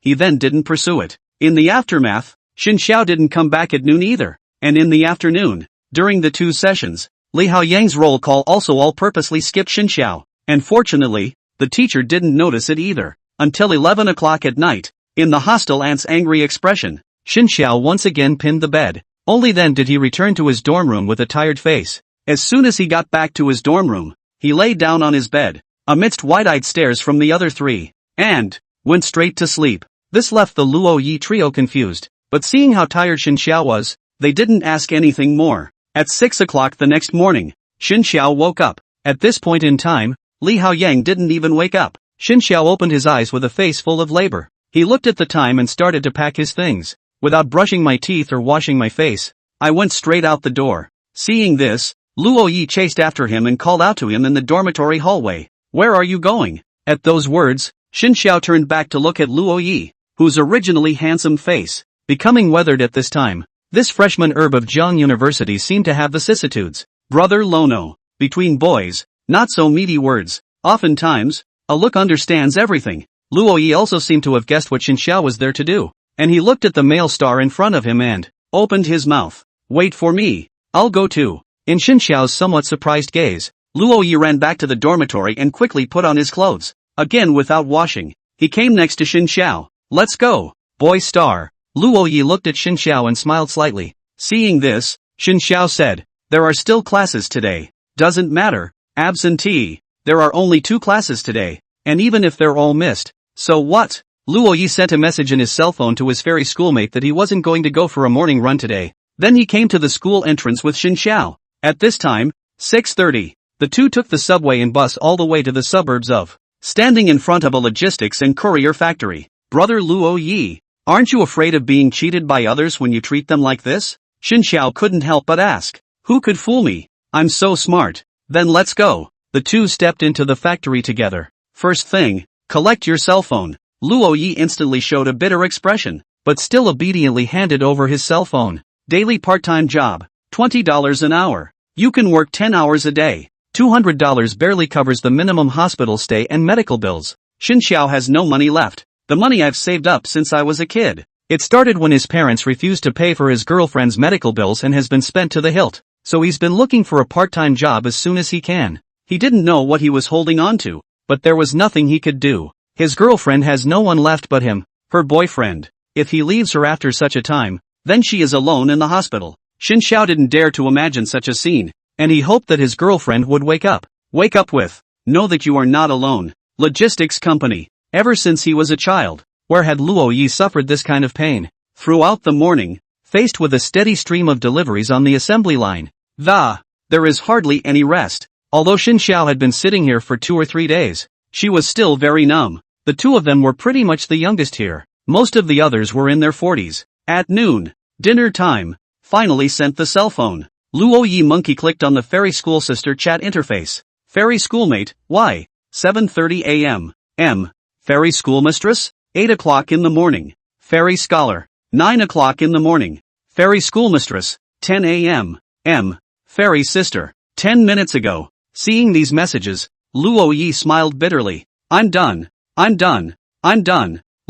he then didn't pursue it. In the aftermath, Xin Xiao didn't come back at noon either, and in the afternoon, during the two sessions, Li Haoyang's roll call also all purposely skipped Xin Xiao, and fortunately, the teacher didn't notice it either, until 11 o'clock at night. In the hostile aunt's angry expression, Xin Xiao once again pinned the bed. Only then did he return to his dorm room with a tired face. As soon as he got back to his dorm room, he lay down on his bed, amidst wide-eyed stares from the other three, and went straight to sleep. This left the Luo Yi trio confused, but seeing how tired Xin Xiao was, they didn't ask anything more. At 6 o'clock the next morning, Xin Xiao woke up. At this point in time, Li Haoyang didn't even wake up. Xin Xiao opened his eyes with a face full of labor. He looked at the time and started to pack his things. Without brushing my teeth or washing my face, I went straight out the door. Seeing this, Luo Yi chased after him and called out to him in the dormitory hallway. "Where are you going?" At those words, Xin Xiao turned back to look at Luo Yi, whose originally handsome face, becoming weathered at this time. This freshman herb of Zhang University seemed to have vicissitudes. Brother Lono. Between boys, not so meaty words. Oftentimes, a look understands everything. Luo Yi also seemed to have guessed what Xin Xiao was there to do, and he looked at the male star in front of him and opened his mouth. "Wait for me. I'll go too." In Xin Xiao's somewhat surprised gaze, Luo Yi ran back to the dormitory and quickly put on his clothes. Again without washing, he came next to Xin Xiao. "Let's go, boy star." Luo Yi looked at Xin Xiao and smiled slightly. Seeing this, Xin Xiao said, "There are still classes today. Doesn't matter, absentee. There are only 2 classes today, and even if they're all missed, so what?" Luo Yi sent a message in his cell phone to his fairy schoolmate that he wasn't going to go for a morning run today. Then he came to the school entrance with Xin Xiao. At this time, 6:30, the two took the subway and bus all the way to the suburbs of, standing in front of a logistics and courier factory. "Brother Luo Yi, aren't you afraid of being cheated by others when you treat them like this?" Xin Xiao couldn't help but ask. "Who could fool me? I'm so smart." "Then let's go." The two stepped into the factory together. First thing, collect your cell phone. Luo Yi instantly showed a bitter expression, but still obediently handed over his cell phone. Daily part-time job, $20 an hour. You can work 10 hours a day. $200 barely covers the minimum hospital stay and medical bills. Xin Xiao has no money left. The money I've saved up since I was a kid. It started when his parents refused to pay for his girlfriend's medical bills and has been spent to the hilt. So he's been looking for a part-time job as soon as he can. He didn't know what he was holding on to, but there was nothing he could do. His girlfriend has no one left but him, her boyfriend. If he leaves her after such a time, then she is alone in the hospital. Xin Xiao didn't dare to imagine such a scene, and he hoped that his girlfriend would wake up. Wake up with, know that you are not alone. Logistics company. Ever since he was a child, where had Luo Yi suffered this kind of pain? Throughout the morning, faced with a steady stream of deliveries on the assembly line, there is hardly any rest. Although Xin Xiao had been sitting here for 2 or 3 days, she was still very numb. The two of them were pretty much the youngest here. Most of the others were in their 40s. At noon, dinner time, finally sent the cell phone. Luo Yi monkey clicked on the Fairy School Sister chat interface. Fairy Schoolmate, why? 7:30 a.m. Fairy Schoolmistress? 8 o'clock in the morning. Fairy Scholar. 9 o'clock in the morning. Fairy Schoolmistress. 10 a.m. Fairy Sister. 10 minutes ago. Seeing these messages, Luo Yi smiled bitterly. I'm done.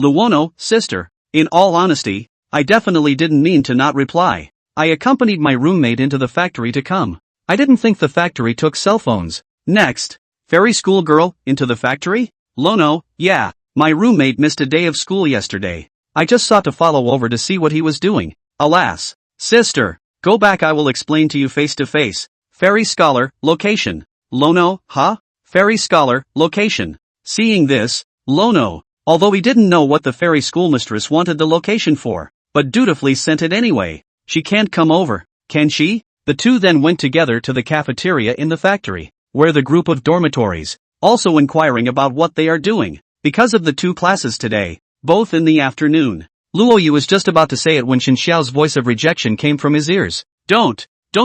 Luono, sister. In all honesty, I definitely didn't mean to not reply. I accompanied my roommate into the factory to come. I didn't think the factory took cell phones. Next. Fairy School Girl, into the factory? Lono, yeah. My roommate missed a day of school yesterday. I just sought to follow over to see what he was doing. Alas. Sister, go back, I will explain to you face to face. Fairy Scholar, location. Lono, huh? Fairy Scholar, location. Seeing this, Lono, although he didn't know what the fairy schoolmistress wanted the location for, but dutifully sent it anyway. She can't come over, can she? The two then went together to the cafeteria in the factory, where the group of dormitories, also inquiring about what they are doing, because of the 2 classes today, both in the afternoon. Luo Yi was just about to say it when Xin Xiao's voice of rejection came from his ears. Don't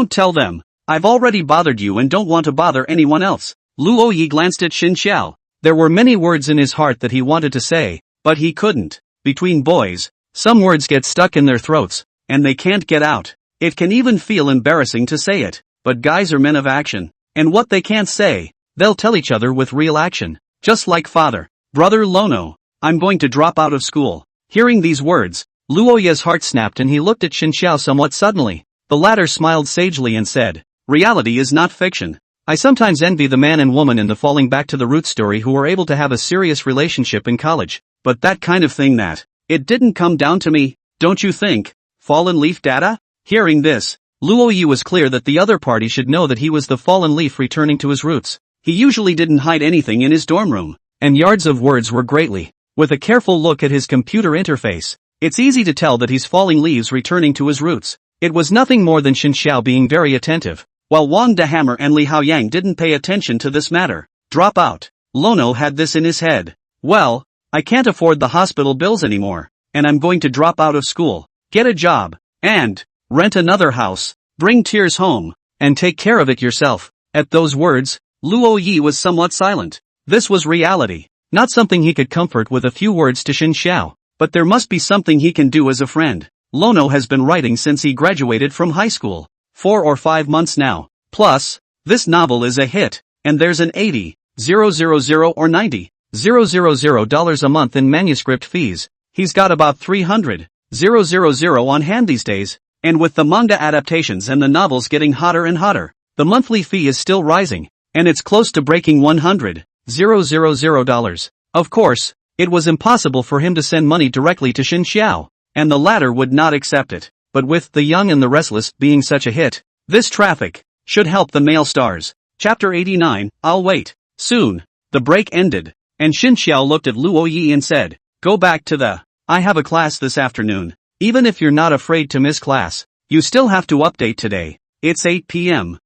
tell them. I've already bothered you and don't want to bother anyone else. Luo Yi glanced at Xin Xiao. There were many words in his heart that he wanted to say, but he couldn't. Between boys, some words get stuck in their throats, and they can't get out. It can even feel embarrassing to say it, but guys are men of action, and what they can't say, they'll tell each other with real action. Just like father, brother Lono, I'm going to drop out of school. Hearing these words, Luo Yi's heart snapped and he looked at Xin Xiao somewhat suddenly. The latter smiled sagely and said, reality is not fiction. I sometimes envy the man and woman in the falling back to the roots story who were able to have a serious relationship in college, but that kind of thing it didn't come down to me, don't you think? Fallen leaf data? Hearing this, Luo Yi was clear that the other party should know that he was the fallen leaf returning to his roots. He usually didn't hide anything in his dorm room, and yards of words were greatly. With a careful look at his computer interface, it's easy to tell that he's falling leaves returning to his roots. It was nothing more than Xin Xiao being very attentive, while Wang De Hammer and Li Haoyang didn't pay attention to this matter. Drop out. Lono had this in his head. Well, I can't afford the hospital bills anymore, and I'm going to drop out of school, get a job, and rent another house, bring tears home, and take care of it yourself. At those words, Luo Yi was somewhat silent. This was reality, not something he could comfort with a few words to Xin Xiao, but there must be something he can do as a friend. Lono has been writing since he graduated from high school. 4 or 5 months now. Plus, this novel is a hit, and there's an $80,000 or $90,000 a month in manuscript fees. He's got about $300,000 on hand these days, and with the manga adaptations and the novels getting hotter and hotter, the monthly fee is still rising, and it's close to breaking $100,000. Of course, it was impossible for him to send money directly to Xin Xiao, and the latter would not accept it. But with The Young and the Restless being such a hit, this traffic should help the male stars. Chapter 89, I'll wait. Soon, the break ended, and Xin Xiao looked at Luo Yi and said, go back to I have a class this afternoon. Even if you're not afraid to miss class, you still have to update today. It's 8 p.m.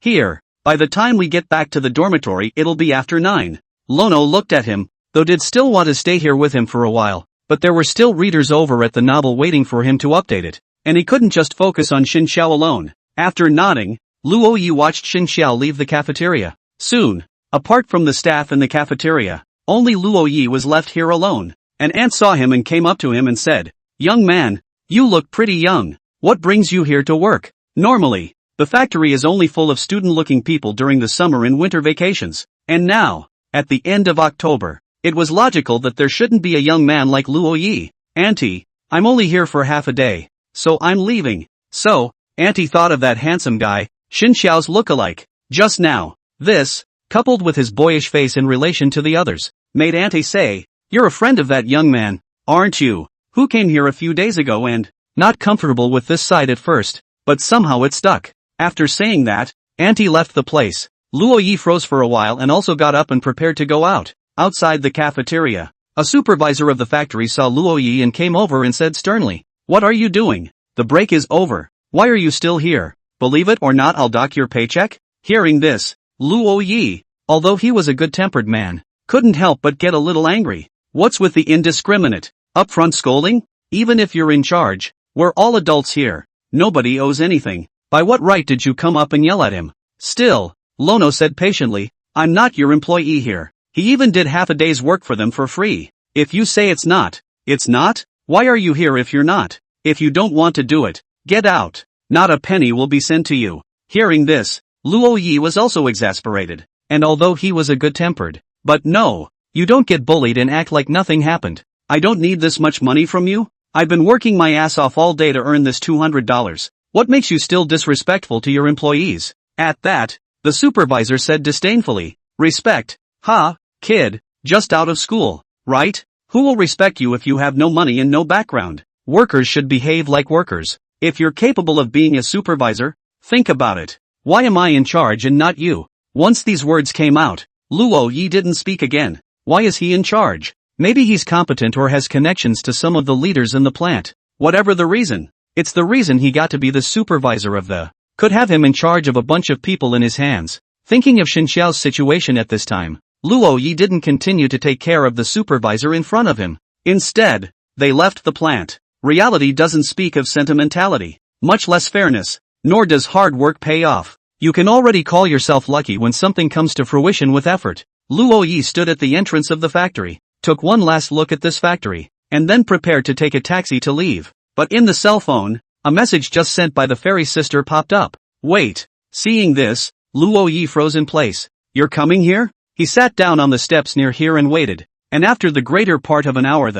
Here. By the time we get back to the dormitory it'll be after 9. Lono looked at him, though did still want to stay here with him for a while. But there were still readers over at the novel waiting for him to update it, and he couldn't just focus on Xin Xiao alone. After nodding, Luo Yi watched Xin Xiao leave the cafeteria. Soon, apart from the staff in the cafeteria, only Luo Yi was left here alone. An ant saw him and came up to him and said, "Young man, you look pretty young. What brings you here to work?" Normally, the factory is only full of student-looking people during the summer and winter vacations. And now, at the end of October, it was logical that there shouldn't be a young man like Luo Yi. "Auntie, I'm only here for half a day, so I'm leaving." So, Auntie thought of that handsome guy, Xin Xiao's look-alike. Just now, this, coupled with his boyish face in relation to the others, made Auntie say, "You're a friend of that young man, aren't you, who came here a few days ago and..." Not comfortable with this side at first, but somehow it stuck. After saying that, Auntie left the place. Luo Yi froze for a while and also got up and prepared to go out. Outside the cafeteria, a supervisor of the factory saw Luo Yi and came over and said sternly, "What are you doing? The break is over. Why are you still here? Believe it or not, I'll dock your paycheck?" Hearing this, Luo Yi, although he was a good-tempered man, couldn't help but get a little angry. What's with the indiscriminate, upfront scolding? Even if you're in charge, we're all adults here. Nobody owes anything. By what right did you come up and yell at him? Still, Lono said patiently, "I'm not your employee here. He even did half a day's work for them for free. If you say it's not, it's not. Why are you here if you're not? If you don't want to do it, get out. Not a penny will be sent to you." Hearing this, Luo Yi was also exasperated. And although he was a good-tempered, but no, you don't get bullied and act like nothing happened. "I don't need this much money from you. I've been working my ass off all day to earn this $200. What makes you still disrespectful to your employees?" At that, the supervisor said disdainfully, "Respect? Ha, kid, just out of school, right? Who will respect you if you have no money and no background? Workers should behave like workers. If you're capable of being a supervisor, think about it. Why am I in charge and not you?" Once these words came out, Luo Yi didn't speak again. Why is he in charge? Maybe he's competent or has connections to some of the leaders in the plant. Whatever the reason, it's the reason he got to be the supervisor of the... Could have him in charge of a bunch of people in his hands. Thinking of Xin Xiao's situation at this time, Luo Yi didn't continue to take care of the supervisor in front of him. Instead, they left the plant. Reality doesn't speak of sentimentality, much less fairness, nor does hard work pay off. You can already call yourself lucky when something comes to fruition with effort. Luo Yi stood at the entrance of the factory, took one last look at this factory, and then prepared to take a taxi to leave. But in the cell phone, a message just sent by the fairy sister popped up. Wait. Seeing this, Luo Yi froze in place. "You're coming here?" He sat down on the steps near here and waited, and after the greater part of an hour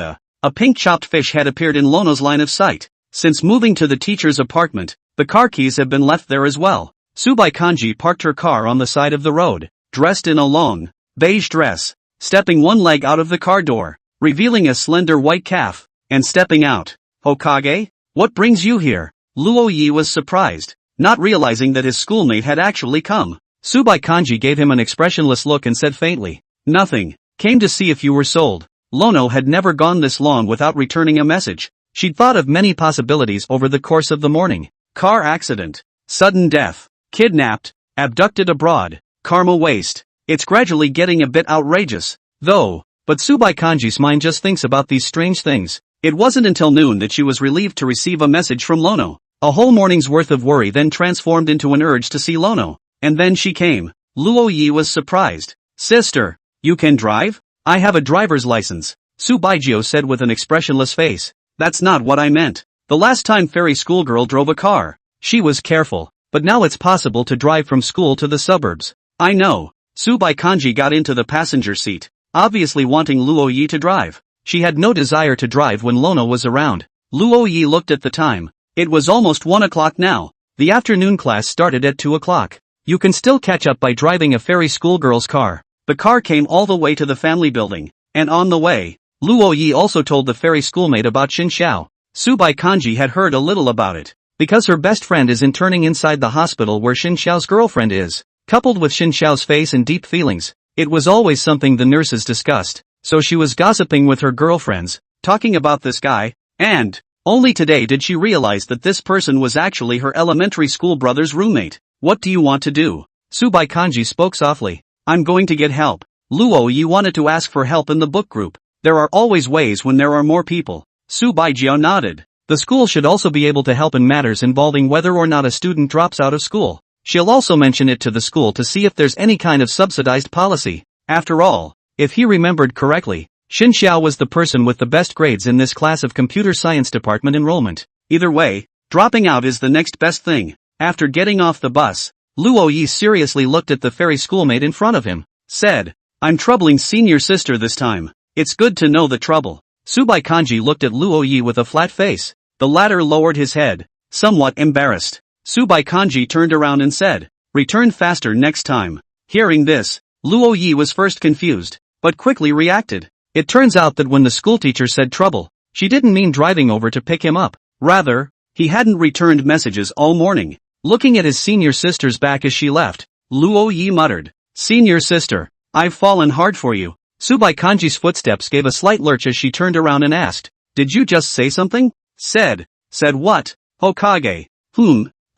a pink chopped fish had appeared in Lono's line of sight. Since moving to the teacher's apartment, the car keys have been left there as well. Subai Kanji parked her car on the side of the road, dressed in a long, beige dress, stepping one leg out of the car door, revealing a slender white calf, and stepping out. "Hokage? What brings you here?" Luo Yi was surprised, not realizing that his schoolmate had actually come. Subai Kanji gave him an expressionless look and said faintly, "Nothing, came to see if you were sold." Lono had never gone this long without returning a message. She'd thought of many possibilities over the course of the morning. Car accident, sudden death, kidnapped, abducted abroad, karma waste. It's gradually getting a bit outrageous, though, but Subai Kanji's mind just thinks about these strange things. It wasn't until noon that she was relieved to receive a message from Lono. A whole morning's worth of worry then transformed into an urge to see Lono. And then she came. Luo Yi was surprised. "Sister, you can drive? I have a driver's license," Subaijio said with an expressionless face. "That's not what I meant. The last time fairy schoolgirl drove a car, she was careful, but now it's possible to drive from school to the suburbs." "I know." Subai Kanji got into the passenger seat, obviously wanting Luo Yi to drive. She had no desire to drive when Lono was around. Luo Yi looked at the time. It was almost 1 o'clock now. The afternoon class started at 2 o'clock. You can still catch up by driving a fairy schoolgirl's car. The car came all the way to the family building, and on the way, Luo Yi also told the fairy schoolmate about Xin Xiao. Subai Kanji had heard a little about it, because her best friend is interning inside the hospital where Xin Xiao's girlfriend is. Coupled with Xin Xiao's face and deep feelings, it was always something the nurses discussed, so she was gossiping with her girlfriends, talking about this guy, and only today did she realize that this person was actually her elementary school brother's roommate. "What do you want to do?" Subai Kanji spoke softly. "I'm going to get help." Luo Yi wanted to ask for help in the book group. There are always ways when there are more people. Subaijio nodded. The school should also be able to help in matters involving whether or not a student drops out of school. She'll also mention it to the school to see if there's any kind of subsidized policy. After all, if he remembered correctly, Xin Xiao was the person with the best grades in this class of computer science department enrollment. Either way, dropping out is the next best thing. After getting off the bus, Luo Yi seriously looked at the fairy schoolmate in front of him, said, "I'm troubling senior sister this time. It's good to know the trouble." Subai Kanji looked at Luo Yi with a flat face. The latter lowered his head, somewhat embarrassed. Subai Kanji turned around and said, "Return faster next time." Hearing this, Luo Yi was first confused, but quickly reacted. It turns out that when the schoolteacher said trouble, she didn't mean driving over to pick him up. Rather, he hadn't returned messages all morning. Looking at his senior sister's back as she left, Luo Yi muttered, "Senior sister, I've fallen hard for you." Subai Kanji's footsteps gave a slight lurch as she turned around and asked, "Did you just say something?" Said what? Hokage.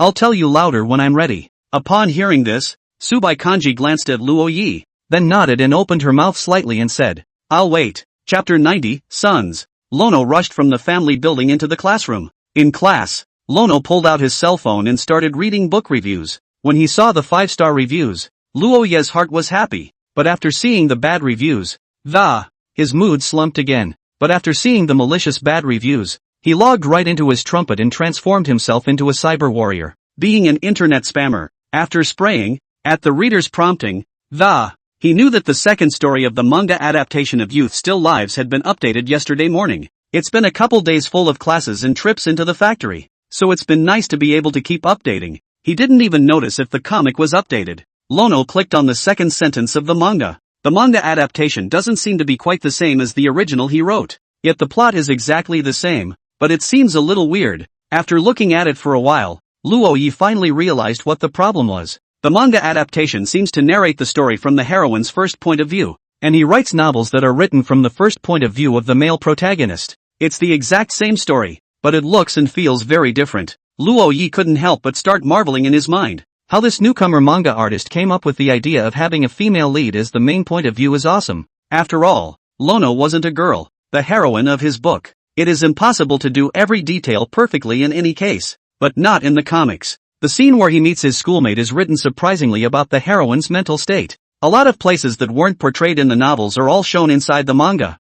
I'll tell you louder when I'm ready. Upon hearing this, Subai Kanji glanced at Luo Yi, then nodded and opened her mouth slightly and said, "I'll wait." Chapter 90, Sons. Lono rushed from the family building into the classroom. In class, Lono pulled out his cell phone and started reading book reviews. When he saw the 5-star reviews, Luo Ye's heart was happy, but after seeing the bad reviews, his mood slumped again. But after seeing the malicious bad reviews, he logged right into his trumpet and transformed himself into a cyber warrior. Being an internet spammer, after spraying, at the reader's prompting, he knew that the second story of the manga adaptation of Youth Still Lives had been updated yesterday morning. It's been a couple days full of classes and trips into the factory, so it's been nice to be able to keep updating. He didn't even notice if the comic was updated. Lono clicked on the second sentence of the manga. The manga adaptation doesn't seem to be quite the same as the original he wrote. Yet the plot is exactly the same, but it seems a little weird. After looking at it for a while, Luo Yi finally realized what the problem was. The manga adaptation seems to narrate the story from the heroine's first point of view, and he writes novels that are written from the first point of view of the male protagonist. It's the exact same story, but it looks and feels very different. Luo Yi couldn't help but start marveling in his mind. How this newcomer manga artist came up with the idea of having a female lead as the main point of view is awesome. After all, Lono wasn't a girl, the heroine of his book. It is impossible to do every detail perfectly in any case, but not in the comics. The scene where he meets his schoolmate is written surprisingly about the heroine's mental state. A lot of places that weren't portrayed in the novels are all shown inside the manga.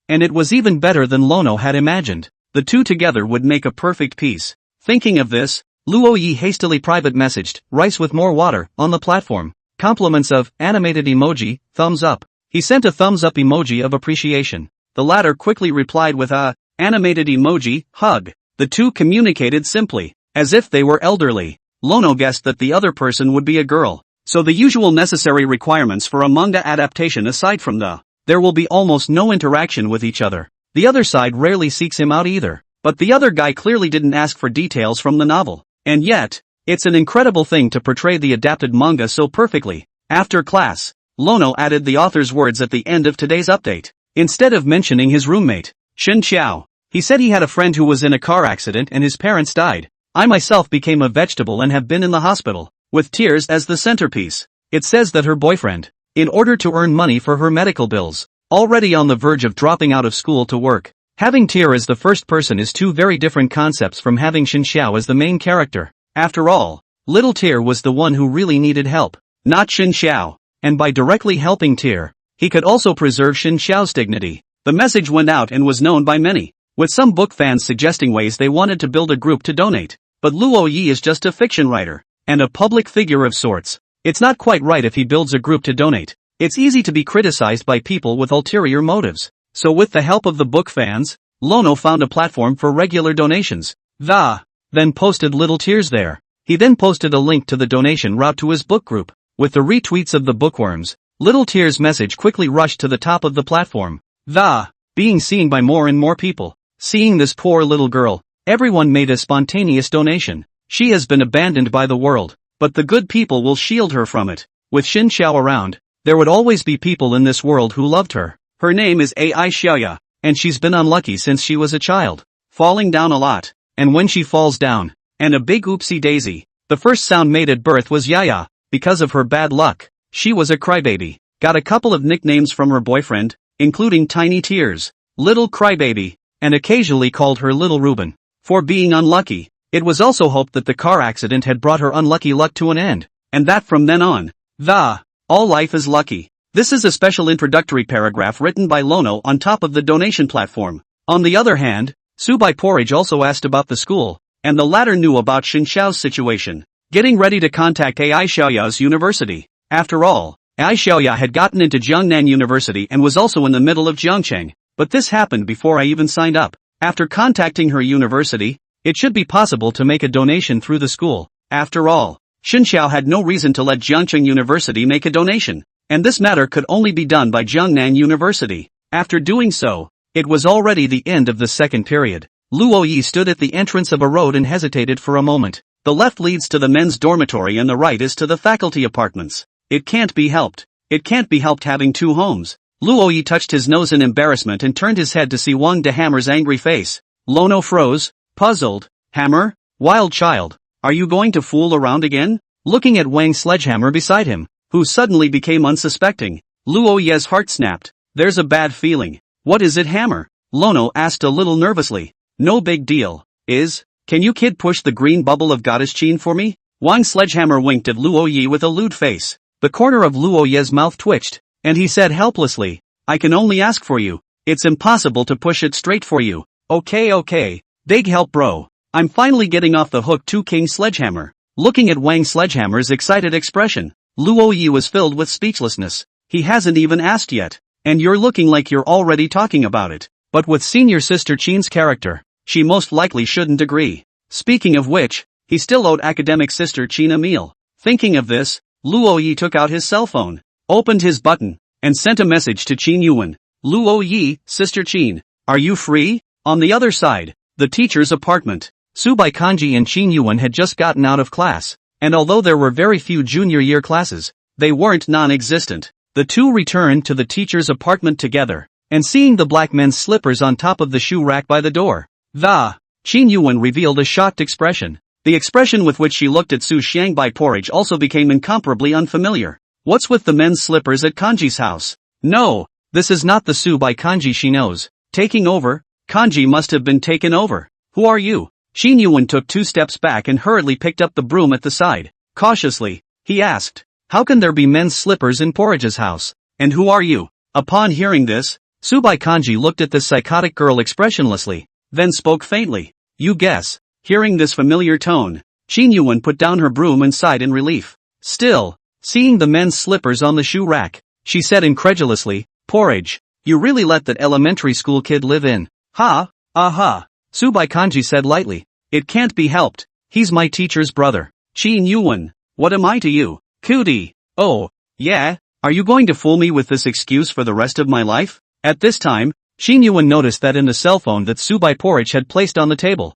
And it was even better than Lono had imagined. The two together would make a perfect piece. Thinking of this, Luo Yi hastily private messaged, "Rice with more water," on the platform. Compliments of, animated emoji, thumbs up. He sent a thumbs up emoji of appreciation. The latter quickly replied with a, animated emoji, hug. The two communicated simply, as if they were elderly. Lono guessed that the other person would be a girl. So the usual necessary requirements for a manga adaptation aside from there will be almost no interaction with each other. The other side rarely seeks him out either. But the other guy clearly didn't ask for details from the novel. And yet, it's an incredible thing to portray the adapted manga so perfectly. After class, Lono added the author's words at the end of today's update. Instead of mentioning his roommate, Xin Xiao, he said he had a friend who was in a car accident and his parents died. "I myself became a vegetable and have been in the hospital, with tears as the centerpiece." It says that her boyfriend, in order to earn money for her medical bills, already on the verge of dropping out of school to work. Having Tear as the first person is two very different concepts from having Xin Xiao as the main character. After all, little Tear was the one who really needed help, not Xin Xiao, and by directly helping Tear, he could also preserve Xin Xiao's dignity. The message went out and was known by many, with some book fans suggesting ways they wanted to build a group to donate. But Luo Yi is just a fiction writer, and a public figure of sorts. It's not quite right if he builds a group to donate. It's easy to be criticized by people with ulterior motives. So with the help of the book fans, Lono found a platform for regular donations. Then posted Little Tears there. He then posted a link to the donation route to his book group. With the retweets of the bookworms, Little Tears' message quickly rushed to the top of the platform. Being seen by more and more people. Seeing this poor little girl, everyone made a spontaneous donation. She has been abandoned by the world, but the good people will shield her from it. With Xin Xiao around, there would always be people in this world who loved her. Her name is Ai Xiaoya, and she's been unlucky since she was a child, falling down a lot, and when she falls down, and a big oopsie daisy, the first sound made at birth was Yaya. Because of her bad luck, she was a crybaby. Got a couple of nicknames from her boyfriend, including Tiny Tears, Little Crybaby, and occasionally called her Little Reuben. For being unlucky, It was also hoped that the car accident had brought her unlucky luck to an end, and that from then on, all life is lucky. This is a special introductory paragraph written by Lono on top of the donation platform. On the other hand, Subai Porridge also asked about the school, and the latter knew about Xin Xiao's situation, getting ready to contact Ai Xiaoya's university. After all, Ai Xiaoya had gotten into Jiangnan University and was also in the middle of Jiangcheng, but this happened before I even signed up. After contacting her university, it should be possible to make a donation through the school. After all, Xin Xiao had no reason to let Jiangcheng University make a donation, and this matter could only be done by Jiangnan University. After doing so, it was already the end of the second period. Luo Yi stood at the entrance of a road and hesitated for a moment. The left leads to the men's dormitory and the right is to the faculty apartments. It can't be helped. It can't be helped having two homes. Luo Yi touched his nose in embarrassment and turned his head to see Wang de Hammer's angry face. Lono froze, puzzled. Hammer? Wild child, are you going to fool around again? Looking at Wang's sledgehammer beside him, who suddenly became unsuspecting, Luo Yi's heart snapped. There's a bad feeling. What is it, Hammer? Lono asked a little nervously. No big deal. Can you kid push the green bubble of Goddess Qin for me? Wang's sledgehammer winked at Luo Yi with a lewd face. The corner of Luo Yi's mouth twitched, and he said helplessly, I can only ask for you. It's impossible to push it straight for you. Okay. Big help, bro. I'm finally getting off the hook. 2 King Sledgehammer. Looking at Wang Sledgehammer's excited expression, Luo Yi was filled with speechlessness. He hasn't even asked yet, and you're looking like you're already talking about it. But with senior sister Qin's character, she most likely shouldn't agree. Speaking of which, he still owed academic sister Qin a meal. Thinking of this, Luo Yi took out his cell phone, opened his button, and sent a message to Qin Yuan. Luo Yi, Sister Qin, are you free? On the other side, the teacher's apartment. Subai Kanji and Qin Yuan had just gotten out of class, and although there were very few junior year classes, they weren't non-existent. The two returned to the teacher's apartment together, and seeing the black men's slippers on top of the shoe rack by the door, Qin Yuan revealed a shocked expression. The expression with which she looked at Su Xiangbai Porridge also became incomparably unfamiliar. What's with the men's slippers at Kanji's house? No, this is not the Su by Kanji she knows. Taking over? Kanji must have been taken over. Who are you? Qin Yuan took 2 steps back and hurriedly picked up the broom at the side. Cautiously, he asked, how can there be men's slippers in Porridge's house? And who are you? Upon hearing this, Subai Kanji looked at the psychotic girl expressionlessly, then spoke faintly. You guess. Hearing this familiar tone, Qin Yuan put down her broom and sighed in relief. Still, seeing the men's slippers on the shoe rack, she said incredulously, Porridge, you really let that elementary school kid live in? Ha, aha. Subai Kanji said lightly. It can't be helped. He's my teacher's brother. Qin Yuan, what am I to you? Cootie. Oh, yeah, are you going to fool me with this excuse for the rest of my life? At this time, Qin Yuan noticed that in the cell phone that Subai Porridge had placed on the table,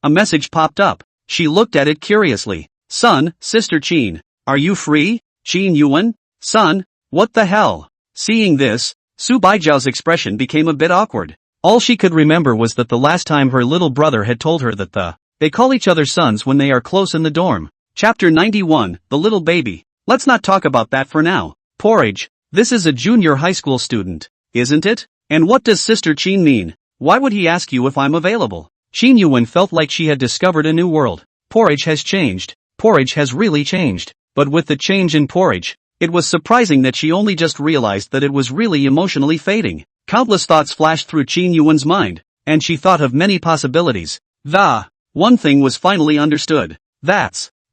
a message popped up. She looked at it curiously. Son, Sister Qin, are you free? Qin Yuan? Son, what the hell? Seeing this, Su Baijiao's expression became a bit awkward. All she could remember was that the last time her little brother had told her that they call each other sons when they are close in the dorm. Chapter 91, The Little Baby. Let's not talk about that for now. Porridge, this is a junior high school student, isn't it? And what does Sister Qin mean? Why would he ask you if I'm available? Qin Yuan felt like she had discovered a new world. Porridge has changed. Porridge has really changed. But with the change in Porridge, it was surprising that she only just realized that it was really emotionally fading. Countless thoughts flashed through Qin Yuan's mind, and she thought of many possibilities. One thing was finally understood.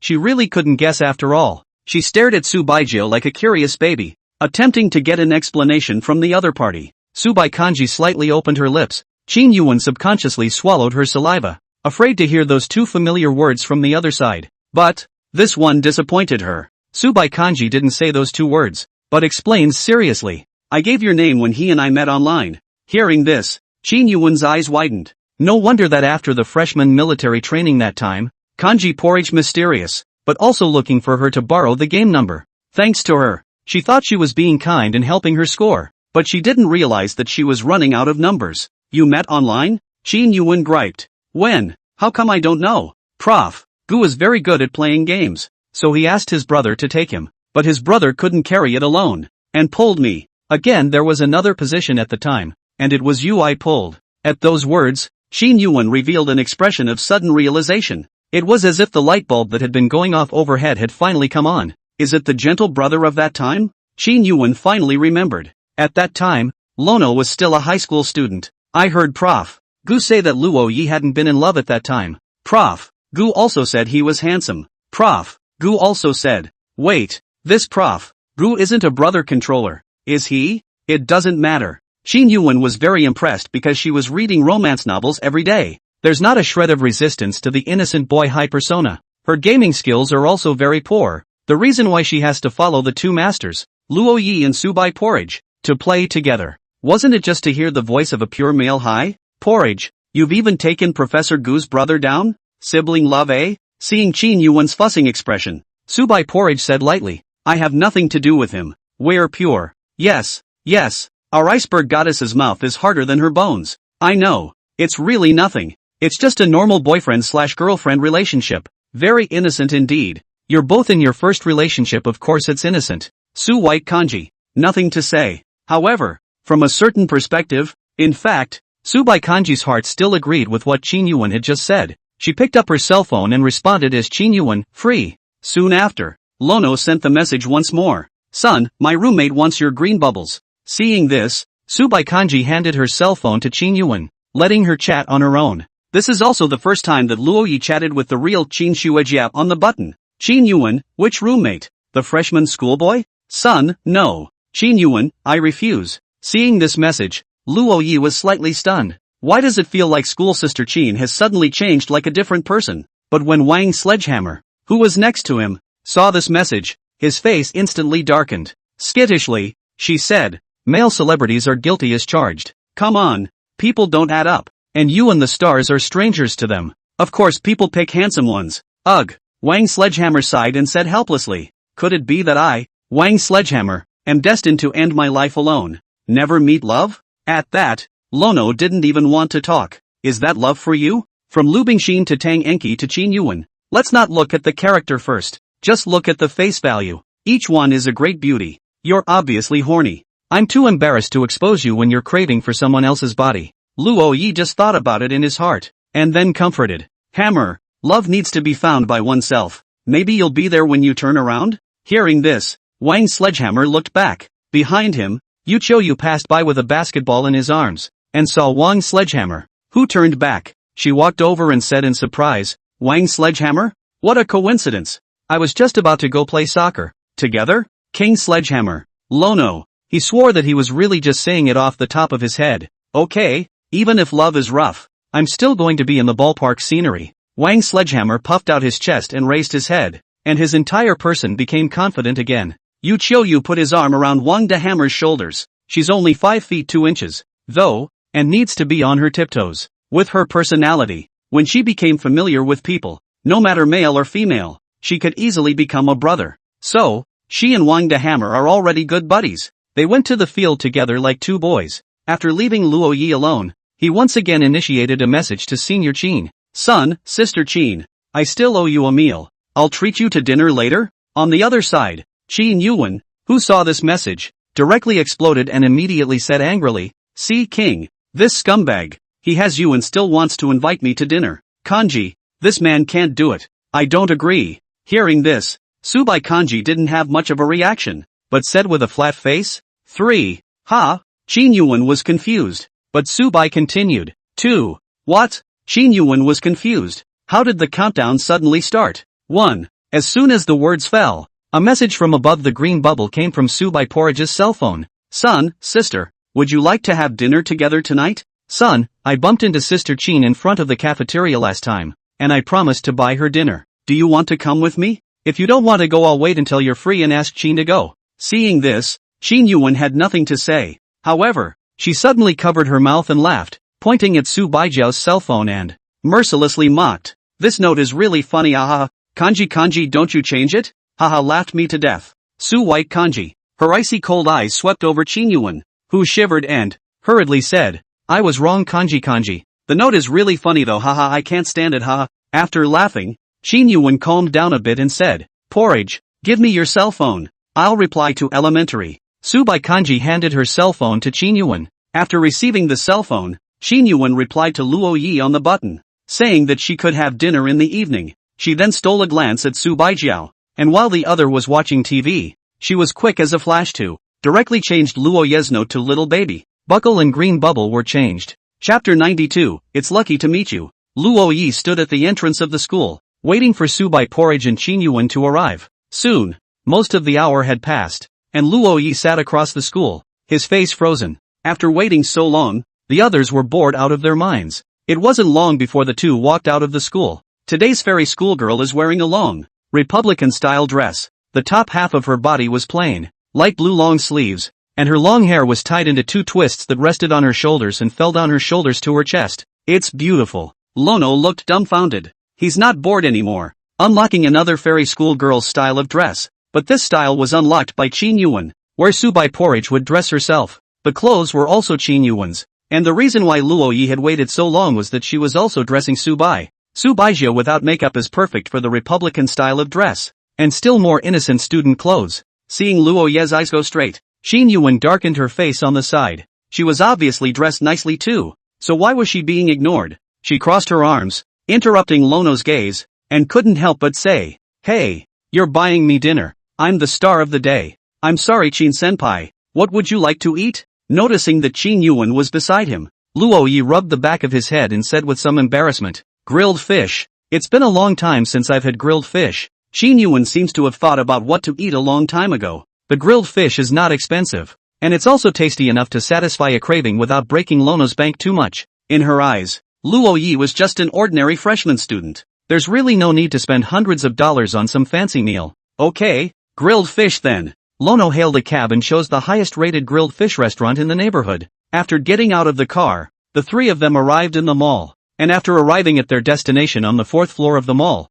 She really couldn't guess after all. She stared at Su Baijiao like a curious baby, attempting to get an explanation from the other party. Subai Kanji slightly opened her lips. Qin Yuan subconsciously swallowed her saliva, afraid to hear those 2 familiar words from the other side. But this one disappointed her. Subai Kanji didn't say those 2 words, but explained seriously. I gave your name when he and I met online. Hearing this, Qin Yuan's eyes widened. No wonder that after the freshman military training that time, Kanji Porridge mysterious, but also looking for her to borrow the game number. Thanks to her, she thought she was being kind and helping her score, but she didn't realize that she was running out of numbers. You met online? Qin Yuan griped. When? How come I don't know? Prof. Gu is very good at playing games, so he asked his brother to take him, but his brother couldn't carry it alone, and pulled me. Again there was another position at the time, and it was you I pulled. At those words, Shin Yuan revealed an expression of sudden realization. It was as if the light bulb that had been going off overhead had finally come on. Is it the gentle brother of that time? Shin Yuan finally remembered. At that time, Lono was still a high school student. I heard Prof. Gu say that Luo Yi hadn't been in love at that time. Prof. Gu also said he was handsome. Prof. Gu also said, wait, this Prof. Gu isn't a brother controller, is he? It doesn't matter. Shin Yuan was very impressed because she was reading romance novels every day. There's not a shred of resistance to the innocent boy high persona. Her gaming skills are also very poor. The reason why she has to follow the two masters, Luo Yi and Subai Porridge, to play together. Wasn't it just to hear the voice of a pure male high? Porridge, you've even taken Professor Gu's brother down? Sibling love, eh? Seeing Shin Yuan's fussing expression, Subai Porridge said lightly, I have nothing to do with him. We're pure. Yes, yes, our iceberg goddess's mouth is harder than her bones. I know. It's really nothing. It's just a normal boyfriend/girlfriend relationship. Very innocent indeed. You're both in your first relationship, of course it's innocent. Su White Kanji. Nothing to say. However, from a certain perspective, in fact, Subai Kanji's heart still agreed with what Shin Yuan had just said. She picked up her cell phone and responded as Shin Yuan, free. Soon after, Lono sent the message once more. Son, my roommate wants your green bubbles. Seeing this, Subai Kanji handed her cell phone to Shin Yuan, letting her chat on her own. This is also the first time that Luo Yi chatted with the real Qin Shuejiao on the button. Shin Yuan, which roommate? The freshman schoolboy? Son, no. Shin Yuan, I refuse. Seeing this message, Luo Yi was slightly stunned. Why does it feel like school sister Qin has suddenly changed like a different person? But when Wang Sledgehammer, who was next to him, saw this message, his face instantly darkened. Skittishly, she said, male celebrities are guilty as charged. Come on, people don't add up. And you and the stars are strangers to them. Of course people pick handsome ones. Ugh. Wang Sledgehammer sighed and said helplessly. Could it be that I, Wang Sledgehammer, am destined to end my life alone? Never meet love? At that, Lono didn't even want to talk. Is that love for you? From Lu Bingxin to Tang Enki to Qin Yuan. Let's not look at the character first. Just look at the face value. Each one is a great beauty. You're obviously horny. I'm too embarrassed to expose you when you're craving for someone else's body. Luo Yi just thought about it in his heart, and then comforted. Hammer, love needs to be found by oneself. Maybe you'll be there when you turn around? Hearing this, Wang Sledgehammer looked back. Behind him, Yu Qiuyu passed by with a basketball in his arms, and saw Wang Sledgehammer, who turned back. She walked over and said in surprise, Wang Sledgehammer? What a coincidence. I was just about to go play soccer. Together? King Sledgehammer. Lono. He swore that he was really just saying it off the top of his head. Okay. Even if love is rough, I'm still going to be in the ballpark scenery. Wang Sledgehammer puffed out his chest and raised his head, and his entire person became confident again. Yu Qiuyu put his arm around Wang de Hammer's shoulders. She's only 5 feet 2 inches, though, and needs to be on her tiptoes. With her personality, when she became familiar with people, no matter male or female, she could easily become a brother. So, she and Wang de Hammer are already good buddies. They went to the field together like two boys. After leaving Luo Yi alone, he once again initiated a message to Senior Qin. Son, Sister Qin, I still owe you a meal. I'll treat you to dinner later? On the other side, Qin Yuan, who saw this message, directly exploded and immediately said angrily, See King, this scumbag, he has you and still wants to invite me to dinner. Kanji, this man can't do it. I don't agree. Hearing this, Subai Kanji didn't have much of a reaction, but said with a flat face, 3. Ha? Qin Yuan was confused, but Subai continued. 2. What? Qin Yuan was confused. How did the countdown suddenly start? 1. As soon as the words fell, a message from above the green bubble came from Subai Porridge's cell phone. Son, sister, would you like to have dinner together tonight? Son, I bumped into Sister Qin in front of the cafeteria last time, and I promised to buy her dinner. Do you want to come with me? If you don't want to go, I'll wait until you're free and ask Qin to go. Seeing this, Qin Yuan had nothing to say. However, she suddenly covered her mouth and laughed, pointing at Su Baijiao's cell phone and mercilessly mocked. This note is really funny, haha. Kanji, don't you change it? Haha, laughed me to death. Su White Kanji. Her icy cold eyes swept over Qin Yuan, who shivered and hurriedly said, I was wrong, Kanji. The note is really funny though, haha, I can't stand it, haha. After laughing, Qin Yuan calmed down a bit and said, Porridge, give me your cell phone. I'll reply to elementary. Subai Kanji handed her cell phone to Qin Yuan. After receiving the cell phone, Shin Yuan replied to Luo Yi on the button, saying that she could have dinner in the evening. She then stole a glance at Su Baijiao, and while the other was watching TV, she was quick as a flash to directly changed Luo Ye's note to little baby. Buckle and green bubble were changed. Chapter 92, It's lucky to meet you. Luo Yi stood at the entrance of the school, waiting for Su Bai Porridge and Qin Yuan to arrive. Soon, most of the hour had passed, and Luo Yi sat across the school, his face frozen. After waiting so long, the others were bored out of their minds. It wasn't long before the two walked out of the school. Today's fairy schoolgirl is wearing a long, Republican-style dress. The top half of her body was plain, light blue long sleeves, and her long hair was tied into two twists that rested on her shoulders and fell down her shoulders to her chest. It's beautiful. Lono looked dumbfounded. He's not bored anymore, unlocking another fairy schoolgirl's style of dress, but this style was unlocked by Qin Yuan, where Su Bai Porridge would dress herself. The clothes were also Qin Yuan's, and the reason why Luo Yi had waited so long was that she was also dressing Su Bai. Su Baijia without makeup is perfect for the Republican style of dress, and still more innocent student clothes. Seeing Luo Ye's eyes go straight, Qin Yuan darkened her face on the side. She was obviously dressed nicely too, so why was she being ignored? She crossed her arms, interrupting Lono's gaze, and couldn't help but say, "Hey, you're buying me dinner. I'm the star of the day. I'm sorry Qin-senpai, what would you like to eat?" Noticing that Qin Yuan was beside him, Luo Yi rubbed the back of his head and said with some embarrassment, "Grilled fish. It's been a long time since I've had grilled fish." Qin Yuan seems to have thought about what to eat a long time ago. The grilled fish is not expensive, and it's also tasty enough to satisfy a craving without breaking Lono's bank too much. In her eyes, Luo Yi was just an ordinary freshman student. There's really no need to spend hundreds of dollars on some fancy meal. Okay, grilled fish then. Lono hailed a cab and chose the highest-rated grilled fish restaurant in the neighborhood. After getting out of the car, the three of them arrived in the mall, and after arriving at their destination on the 4th floor of the mall,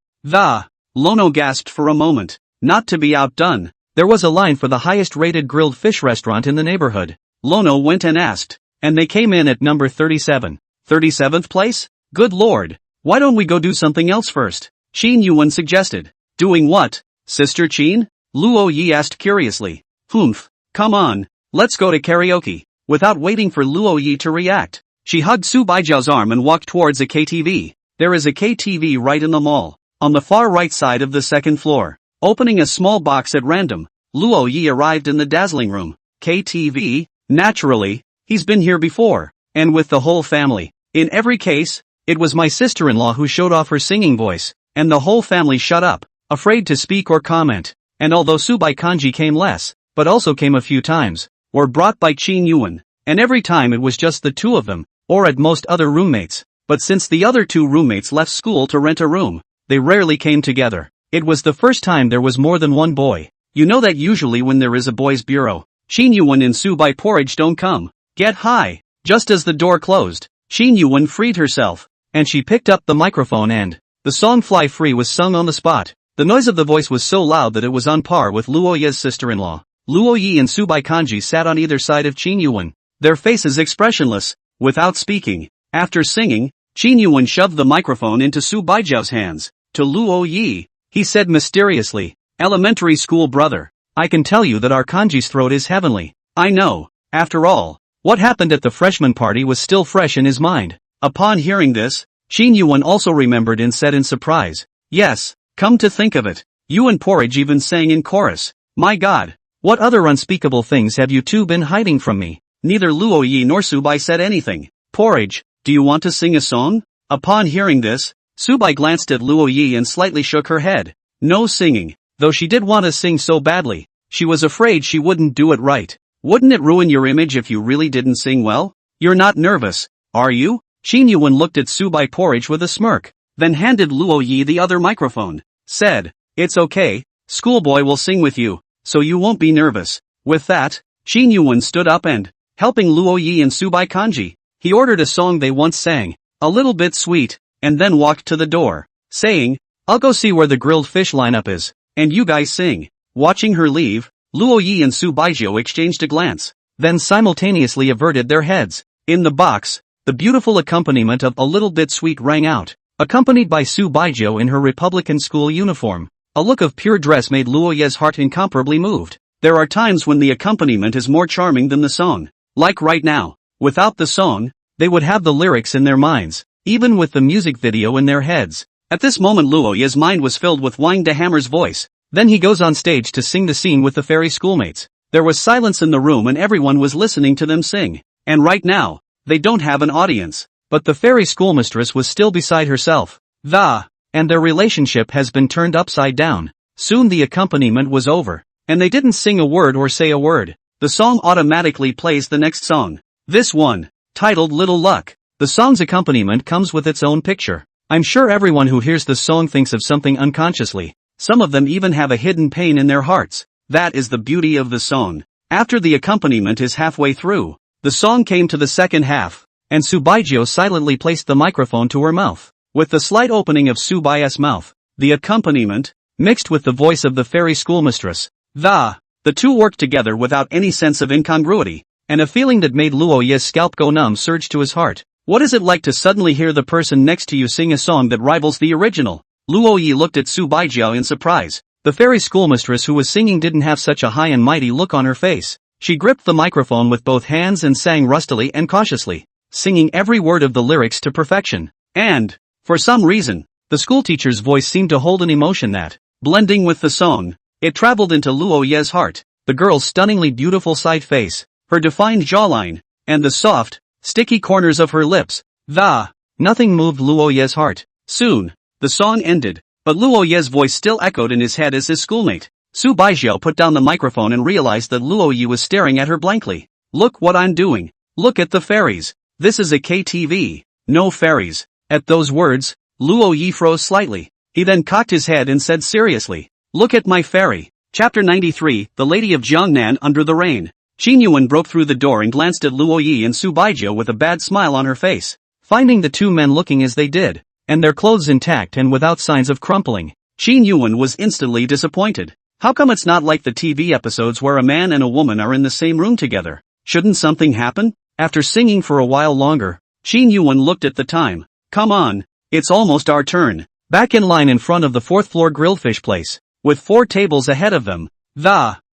Lono gasped for a moment. Not to be outdone, there was a line for the highest-rated grilled fish restaurant in the neighborhood. Lono went and asked, and they came in at number 37. 37th place? Good lord, why don't we go do something else first? Qin Yuan suggested. Doing what, Sister Qin? Luo Yi asked curiously. Come on, let's go to karaoke. Without waiting for Luo Yi to react, she hugged Su Baijiao's arm and walked towards a KTV. There is a KTV right in the mall, on the far right side of the 2nd floor. Opening a small box at random, Luo Yi arrived in the dazzling room. KTV? Naturally, he's been here before, and with the whole family. In every case, it was my sister-in-law who showed off her singing voice, and the whole family shut up, afraid to speak or comment. And although Su Bai Kanji came less, but also came a few times, were brought by Qin Yuan, and every time it was just the two of them, or at most other roommates. But since the other two roommates left school to rent a room, they rarely came together. It was the first time there was more than one boy. You know that usually when there is a boys' bureau, Qin Yuan and Su Bai Porridge don't come. Get high. Just as the door closed, Qin Yuan freed herself, and she picked up the microphone and the song Fly Free was sung on the spot. The noise of the voice was so loud that it was on par with Luo Ye's sister-in-law. Luo Yi and Su Bai Kanji sat on either side of Qin Yuan, their faces expressionless, without speaking. After singing, Qin Yuan shoved the microphone into Su Baijiao's hands. To Luo Yi, he said mysteriously, "Elementary school brother, I can tell you that our Kanji's throat is heavenly." I know, after all, what happened at the freshman party was still fresh in his mind. Upon hearing this, Qin Yuan also remembered and said in surprise, "Yes, come to think of it, you and Porridge even sang in chorus. My god, what other unspeakable things have you two been hiding from me?" Neither Luo Yi nor Su Bai said anything. "Porridge, do you want to sing a song?" Upon hearing this, Su Bai glanced at Luo Yi and slightly shook her head. No singing, though she did want to sing so badly. She was afraid she wouldn't do it right. Wouldn't it ruin your image if you really didn't sing well? You're not nervous, are you? Qin Yuan looked at Su Bai Porridge with a smirk, then handed Luo Yi the other microphone. Said, "It's okay, schoolboy will sing with you, so you won't be nervous." With that, Qin Yuan stood up and, helping Luo Yi and Su Bai Kanji, he ordered a song they once sang, a little bit sweet, and then walked to the door, saying, "I'll go see where the grilled fish lineup is, and you guys sing." Watching her leave, Luo Yi and Su Baijiao exchanged a glance, then simultaneously averted their heads. In the box, the beautiful accompaniment of "A Little Bit Sweet" rang out, accompanied by Su Baijiao in her Republican school uniform. A look of pure dress made Luo Ye's heart incomparably moved. There are times when the accompaniment is more charming than the song. Like right now. Without the song, they would have the lyrics in their minds, even with the music video in their heads. At this moment Luo Yi's mind was filled with Wang De Hammer's voice. Then he goes on stage to sing the scene with the fairy schoolmates. There was silence in the room and everyone was listening to them sing. And right now, they don't have an audience. But the fairy schoolmistress was still beside herself. And their relationship has been turned upside down. Soon the accompaniment was over. And they didn't sing a word or say a word. The song automatically plays the next song. This one, titled Little Luck. The song's accompaniment comes with its own picture. I'm sure everyone who hears the song thinks of something unconsciously. Some of them even have a hidden pain in their hearts. That is the beauty of the song. After the accompaniment is halfway through, the song came to the second half, and Subaijio silently placed the microphone to her mouth. With the slight opening of Subai's mouth, the accompaniment, mixed with the voice of the fairy schoolmistress, the two worked together without any sense of incongruity, and a feeling that made Luo Yi's scalp go numb surged to his heart. What is it like to suddenly hear the person next to you sing a song that rivals the original? Luo Yi looked at Subaijio in surprise. The fairy schoolmistress who was singing didn't have such a high and mighty look on her face. She gripped the microphone with both hands and sang rustily and cautiously, singing every word of the lyrics to perfection. And, for some reason, the schoolteacher's voice seemed to hold an emotion that, blending with the song, it traveled into Luo Yi's heart. The girl's stunningly beautiful side face, her defined jawline, and the soft, sticky corners of her lips. Nothing moved Luo Yi's heart. Soon, the song ended, but Luo Yi's voice still echoed in his head as his schoolmate. Subaijio put down the microphone and realized that Luo Yi was staring at her blankly. Look what I'm doing. Look at the fairies. This is a KTV. No fairies. At those words, Luo Yi froze slightly. He then cocked his head and said seriously, look at my fairy. Chapter 93, The Lady of Jiangnan Under the Rain. Qin Yuan broke through the door and glanced at Luo Yi and Subaijio with a bad smile on her face. Finding the two men looking as they did, and their clothes intact and without signs of crumpling, Qin Yuan was instantly disappointed. How come it's not like the TV episodes where a man and a woman are in the same room together? Shouldn't something happen? After singing for a while longer, Qin Yuan looked at the time. Come on, it's almost our turn. Back in line in front of the fourth floor grilled fish place, with 4 tables ahead of them,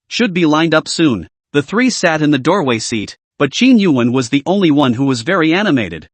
should be lined up soon. The 3 sat in the doorway seat, but Qin Yuan was the only one who was very animated.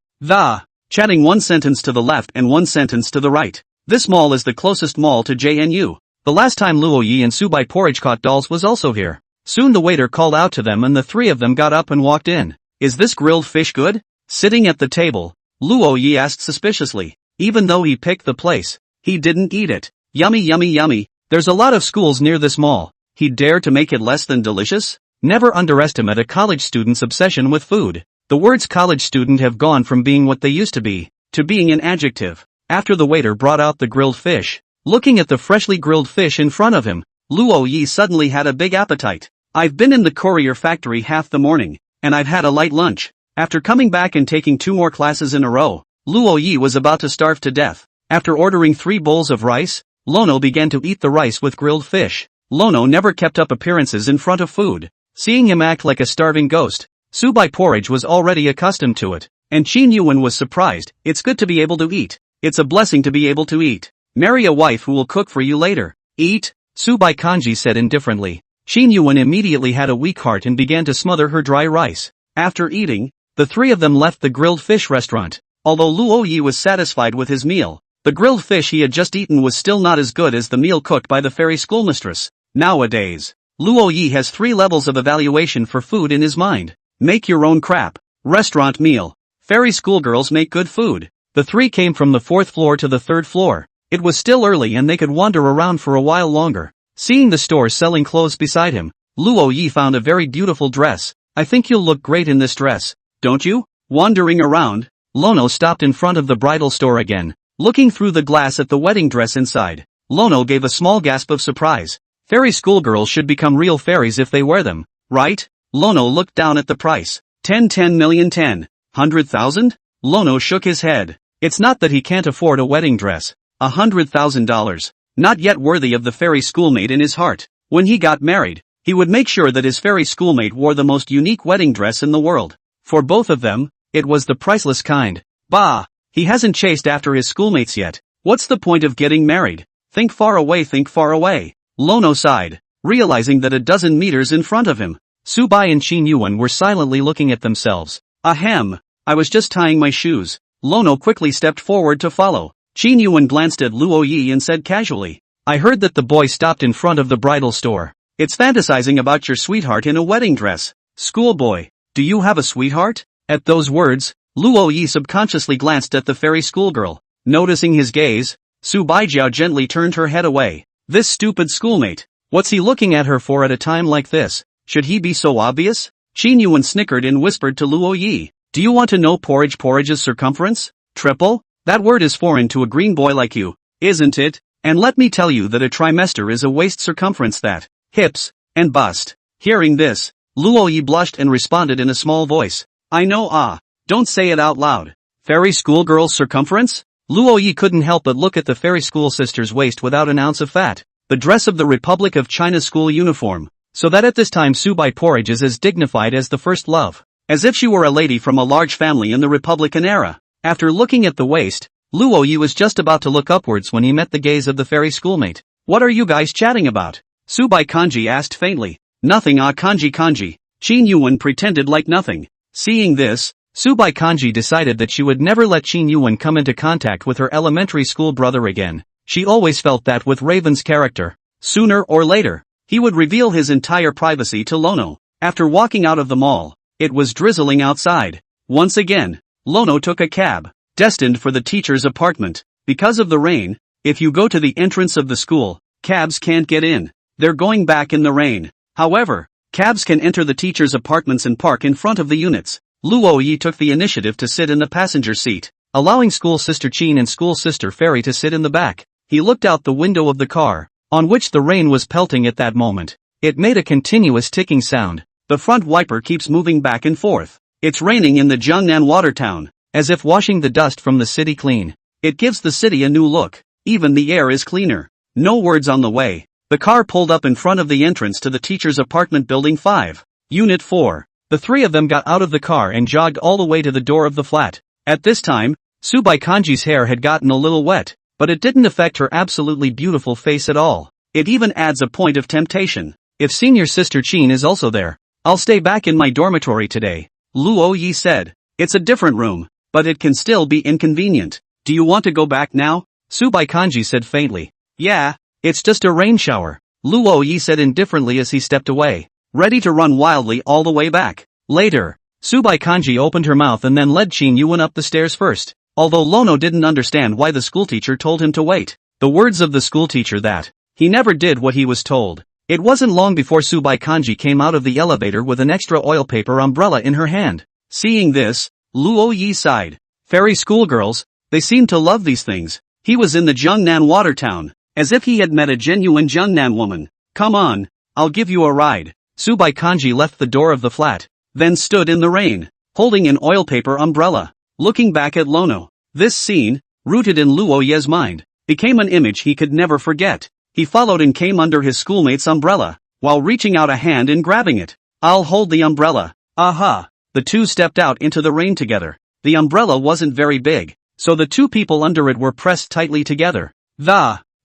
Chatting one sentence to the left and one sentence to the right. This mall is the closest mall to JNU. The last time Luo Yi and Subai Porridge caught dolls was also here. Soon the waiter called out to them and the 3 of them got up and walked in. Is this grilled fish good? Sitting at the table, Luo Yi asked suspiciously. Even though he picked the place, he didn't eat it. Yummy yummy yummy. There's a lot of schools near this mall. He dared to make it less than delicious? Never underestimate a college student's obsession with food. The words college student have gone from being what they used to be, to being an adjective. After the waiter brought out the grilled fish, looking at the freshly grilled fish in front of him, Luo Yi suddenly had a big appetite. I've been in the courier factory half the morning, and I've had a light lunch. After coming back and taking 2 more classes in a row, Luo Yi was about to starve to death. After ordering 3 bowls of rice, Lono began to eat the rice with grilled fish. Lono never kept up appearances in front of food. Seeing him act like a starving ghost, Subai Porridge was already accustomed to it, and Qin Yuan was surprised. It's good to be able to eat. It's a blessing to be able to eat. Marry a wife who will cook for you later. Eat, Subai Kanji said indifferently. Qin Yuan immediately had a weak heart and began to smother her dry rice. After eating, the 3 of them left the grilled fish restaurant. Although Luo Yi was satisfied with his meal, the grilled fish he had just eaten was still not as good as the meal cooked by the fairy schoolmistress. Nowadays, Luo Yi has 3 levels of evaluation for food in his mind. Make your own crap. Restaurant meal. Fairy schoolgirls make good food. The 3 came from the 4th floor to the 3rd floor. It was still early and they could wander around for a while longer. Seeing the store selling clothes beside him, Luo Yi found a very beautiful dress. I think you'll look great in this dress, don't you? Wandering around, Lono stopped in front of the bridal store again. Looking through the glass at the wedding dress inside, Lono gave a small gasp of surprise. Fairy schoolgirls should become real fairies if they wear them, right? Lono looked down at the price. 10 million 100,000? Lono shook his head. It's not that he can't afford a wedding dress. $100,000. Not yet worthy of the fairy schoolmate in his heart. When he got married, he would make sure that his fairy schoolmate wore the most unique wedding dress in the world. For both of them, it was the priceless kind. Bah! He hasn't chased after his schoolmates yet. What's the point of getting married? Think far away, think far away. Lono sighed, realizing that a dozen meters in front of him, Subai and Qin Yuan were silently looking at themselves. Ahem. I was just tying my shoes. Lono quickly stepped forward to follow. Qin Yuan glanced at Luo Yi and said casually, I heard that the boy stopped in front of the bridal store. It's fantasizing about your sweetheart in a wedding dress. Schoolboy, do you have a sweetheart? At those words, Luo Yi subconsciously glanced at the fairy schoolgirl. Noticing his gaze, Su Baijiao gently turned her head away. This stupid schoolmate. What's he looking at her for at a time like this? Should he be so obvious? Qin Yuan snickered and whispered to Luo Yi. Do you want to know porridge's circumference? Triple? That word is foreign to a green boy like you, isn't it? And let me tell you that a trimester is a waist circumference that, hips, and bust. Hearing this, Luo Yi blushed and responded in a small voice. I know don't say it out loud. Fairy schoolgirl's circumference? Luo Yi couldn't help but look at the fairy school sister's waist without an ounce of fat. The dress of the Republic of China's school uniform. So that at this time Subai Porridge is as dignified as the first love. As if she were a lady from a large family in the Republican era. After looking at the waist, Luo Yi was just about to look upwards when he met the gaze of the fairy schoolmate. What are you guys chatting about? Subai Kanji asked faintly. Nothing kanji. Qin Yuan pretended like nothing. Seeing this, Subai Kanji decided that she would never let Qin Yuan come into contact with her elementary school brother again. She always felt that with Raven's character, sooner or later, he would reveal his entire privacy to Lono. After walking out of the mall, it was drizzling outside. Once again, Lono took a cab, destined for the teacher's apartment. Because of the rain, if you go to the entrance of the school, cabs can't get in. They're going back in the rain. However, cabs can enter the teacher's apartments and park in front of the units. Luo Yi took the initiative to sit in the passenger seat, allowing school sister Qin and school sister Fairy to sit in the back. He looked out the window of the car, on which the rain was pelting at that moment. It made a continuous ticking sound. The front wiper keeps moving back and forth. It's raining in the Jiangnan water town, as if washing the dust from the city clean. It gives the city a new look. Even the air is cleaner. No words on the way. The car pulled up in front of the entrance to the teacher's apartment building 5, Unit 4. The three of them got out of the car and jogged all the way to the door of the flat. At this time, Subai Kanji's hair had gotten a little wet, but it didn't affect her absolutely beautiful face at all. It even adds a point of temptation. If senior sister Qin is also there, I'll stay back in my dormitory today, Luo Yi said. It's a different room, but it can still be inconvenient. Do you want to go back now? Subai Kanji said faintly. Yeah, it's just a rain shower, Luo Yi said indifferently as he stepped away, ready to run wildly all the way back. Later, Subai Kanji opened her mouth and then led Qin Yuan up the stairs first. Although Lono didn't understand why the schoolteacher told him to wait. The words of the schoolteacher that he never did what he was told. It wasn't long before Subai Kanji came out of the elevator with an extra oil paper umbrella in her hand. Seeing this, Luo Yi sighed. Fairy schoolgirls, they seem to love these things. He was in the Jiangnan water town, as if he had met a genuine Jiangnan woman. Come on, I'll give you a ride. Subai Kanji left the door of the flat, then stood in the rain, holding an oil paper umbrella, looking back at Lono. This scene, rooted in Luo Yi's mind, became an image he could never forget. He followed and came under his schoolmate's umbrella, while reaching out a hand and grabbing it. I'll hold the umbrella. Aha! The two stepped out into the rain together. The umbrella wasn't very big, so the two people under it were pressed tightly together.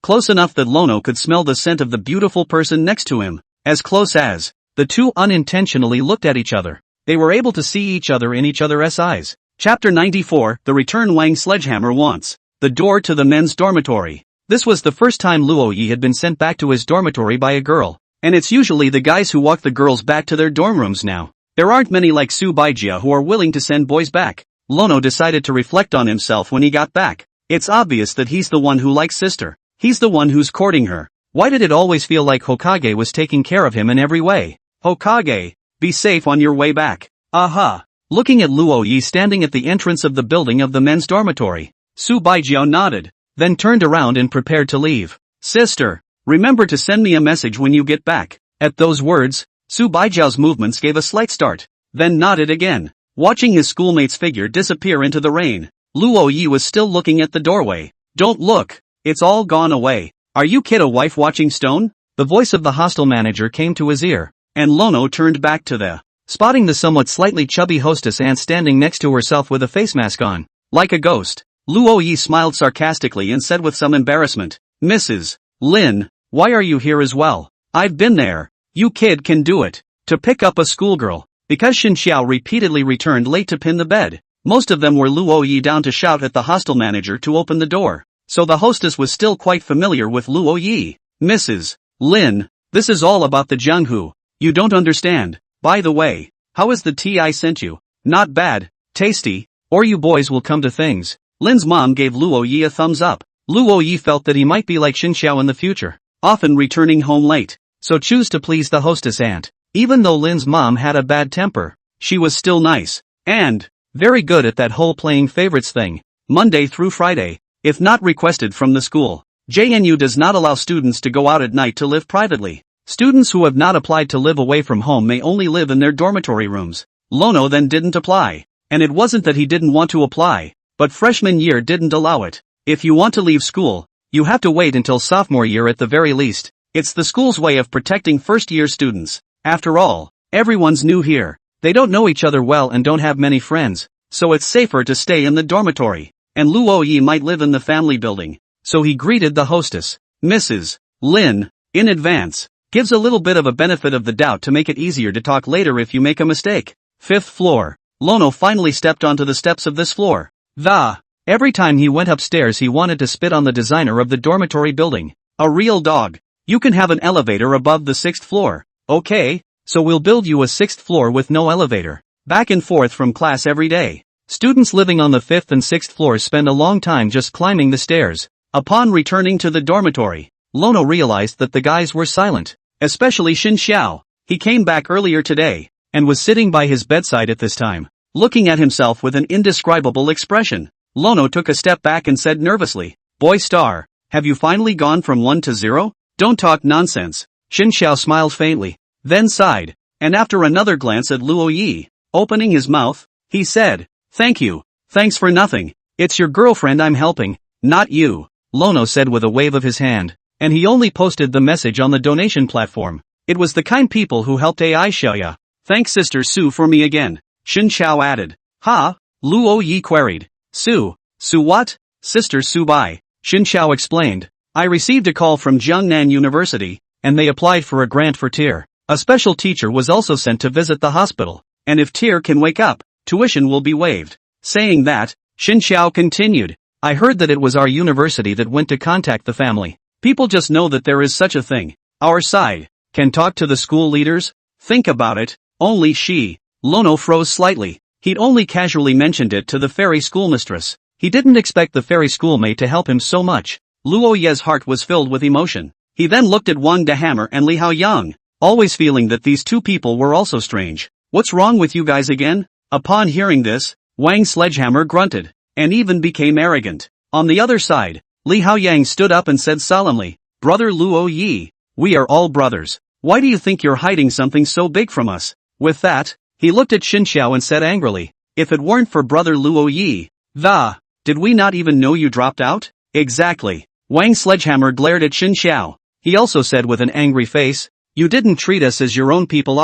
Close enough that Lono could smell the scent of the beautiful person next to him. As close as, the two unintentionally looked at each other. They were able to see each other in each other's eyes. Chapter 94, The Return. Wang Sledgehammer wants the door to the men's dormitory. This was the first time Luo Yi had been sent back to his dormitory by a girl, and it's usually the guys who walk the girls back to their dorm rooms now. There aren't many like Su Baijia who are willing to send boys back. Lono decided to reflect on himself when he got back. It's obvious that he's the one who likes sister. He's the one who's courting her. Why did it always feel like Hokage was taking care of him in every way? Hokage, be safe on your way back. Aha! Looking at Luo Yi standing at the entrance of the building of the men's dormitory, Su Baijiao nodded, then turned around and prepared to leave. Sister, remember to send me a message when you get back. At those words, Su Baijiao's movements gave a slight start, then nodded again. Watching his schoolmate's figure disappear into the rain, Luo Yi was still looking at the doorway. Don't look, it's all gone away. Are you kid a wife watching stone? The voice of the hostel manager came to his ear, and Lono turned back to the spotting the somewhat slightly chubby hostess aunt standing next to herself with a face mask on, like a ghost. Luo Yi smiled sarcastically and said with some embarrassment, Mrs. Lin, why are you here as well? I've been there. You kid can do it. To pick up a schoolgirl. Because Xin Xiao repeatedly returned late to pin the bed. Most of them were Luo Yi down to shout at the hostel manager to open the door. So the hostess was still quite familiar with Luo Yi. Mrs. Lin, this is all about the Jianghu. You don't understand. By the way, how is the tea I sent you? Not bad, tasty, or you boys will come to things. Lin's mom gave Luo Yi a thumbs up. Luo Yi felt that he might be like Xin Xiao in the future, often returning home late, so choose to please the hostess aunt. Even though Lin's mom had a bad temper, she was still nice, and very good at that whole playing favorites thing, Monday through Friday, if not requested from the school. JNU does not allow students to go out at night to live privately. Students who have not applied to live away from home may only live in their dormitory rooms. Lono then didn't apply, and it wasn't that he didn't want to apply, but freshman year didn't allow it. If you want to leave school, you have to wait until sophomore year at the very least. It's the school's way of protecting first-year students. After all, everyone's new here. They don't know each other well and don't have many friends, so it's safer to stay in the dormitory. And Luo Yi might live in the family building, so he greeted the hostess, Mrs. Lin, in advance. Gives a little bit of a benefit of the doubt to make it easier to talk later if you make a mistake. 5th floor. Lono finally stepped onto the steps of this floor. Every time he went upstairs he wanted to spit on the designer of the dormitory building. A real dog. You can have an elevator above the 6th floor. Okay, so we'll build you a 6th floor with no elevator. Back and forth from class every day. Students living on the 5th and 6th floors spend a long time just climbing the stairs. Upon returning to the dormitory, Lono realized that the guys were silent, especially Xin Xiao. He came back earlier today, and was sitting by his bedside at this time, looking at himself with an indescribable expression. Lono took a step back and said nervously, "Boy Star, have you finally gone from 1 to 0? Don't talk nonsense." Xin Xiao smiled faintly, then sighed, and after another glance at Luo Yi, opening his mouth, he said, "Thank you, thanks for nothing. It's your girlfriend I'm helping, not you," Lono said with a wave of his hand, and he only posted the message on the donation platform. It was the kind people who helped AI Xiaoya. "Thanks Sister Su for me again," Xin Xiao added. "Ha?" Luo Yi queried. Su what? Sister Su Bai, Xin Xiao explained. "I received a call from Jiangnan University, and they applied for a grant for Tier. A special teacher was also sent to visit the hospital, and if Tier can wake up, tuition will be waived." Saying that, Xin Xiao continued, "I heard that it was our university that went to contact the family. People just know that there is such a thing. Our side can talk to the school leaders. Think about it, only she." Lono froze slightly. He'd only casually mentioned it to the fairy schoolmistress. He didn't expect the fairy schoolmate to help him so much. Luo Ye's heart was filled with emotion. He then looked at Wang Dehammer and Li Haoyang, always feeling that these two people were also strange. "What's wrong with you guys again?" Upon hearing this, Wang Sledgehammer grunted, and even became arrogant. On the other side, Li Haoyang stood up and said solemnly, "Brother Luo Yi, we are all brothers. Why do you think you're hiding something so big from us?" With that, he looked at Xin Xiao and said angrily, "If it weren't for Brother Luo Yi, did we not even know you dropped out?" Exactly. Wang Sledgehammer glared at Xin Xiao. He also said with an angry face, "You didn't treat us as your own people.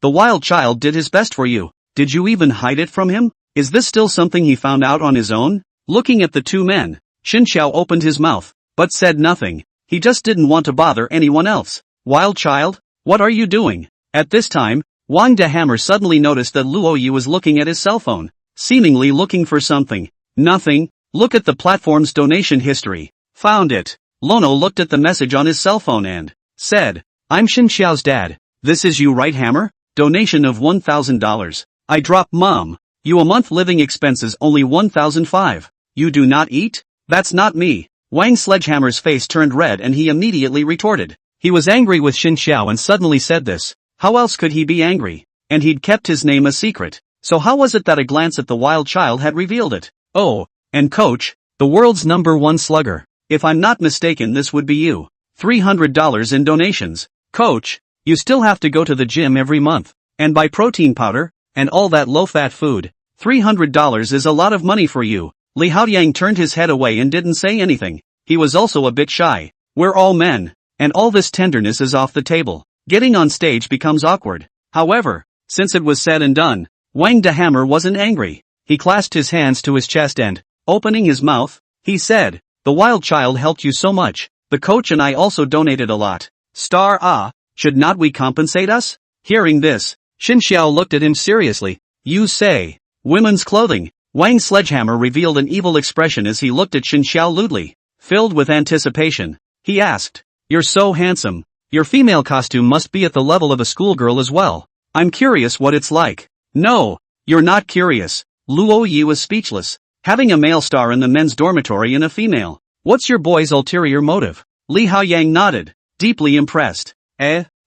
The wild child did his best for you. Did you even hide it from him? Is this still something he found out on his own?" Looking at the two men, Xin Xiao opened his mouth, but said nothing. He just didn't want to bother anyone else. "Wild child? What are you doing?" At this time, Wang Dehammer suddenly noticed that Luo Yi was looking at his cell phone, seemingly looking for something. "Nothing. Look at the platform's donation history." Found it. Lono looked at the message on his cell phone and said, "I'm Xin Xiao's dad. This is you, right, Hammer? Donation of $1,000. I drop mom. You a month living expenses only $1,005. You do not eat? That's not me." Wang Sledgehammer's face turned red and he immediately retorted. He was angry with Xin Xiao and suddenly said this. How else could he be angry? And he'd kept his name a secret. So how was it that a glance at the wild child had revealed it? "Oh, and coach, the world's #1 slugger. If I'm not mistaken, this would be you. $300 in donations. Coach, you still have to go to the gym every month, and buy protein powder, and all that low-fat food. $300 is a lot of money for you." Li Haoyang turned his head away and didn't say anything. He was also a bit shy. We're all men, and all this tenderness is off the table. Getting on stage becomes awkward. However, since it was said and done, Wang Dehammer wasn't angry. He clasped his hands to his chest and, opening his mouth, he said, "The wild child helped you so much. The coach and I also donated a lot. Should not we compensate us?" Hearing this, Xin Xiao looked at him seriously. "You say, women's clothing. Wang's sledgehammer revealed an evil expression as he looked at Shen Xiao lewdly. Filled with anticipation, he asked, "You're so handsome. Your female costume must be at the level of a schoolgirl as well. I'm curious what it's like." "No, you're not curious." Luo Yi was speechless. Having a male star in the men's dormitory and a female. What's your boy's ulterior motive? Li Haoyang nodded, deeply impressed.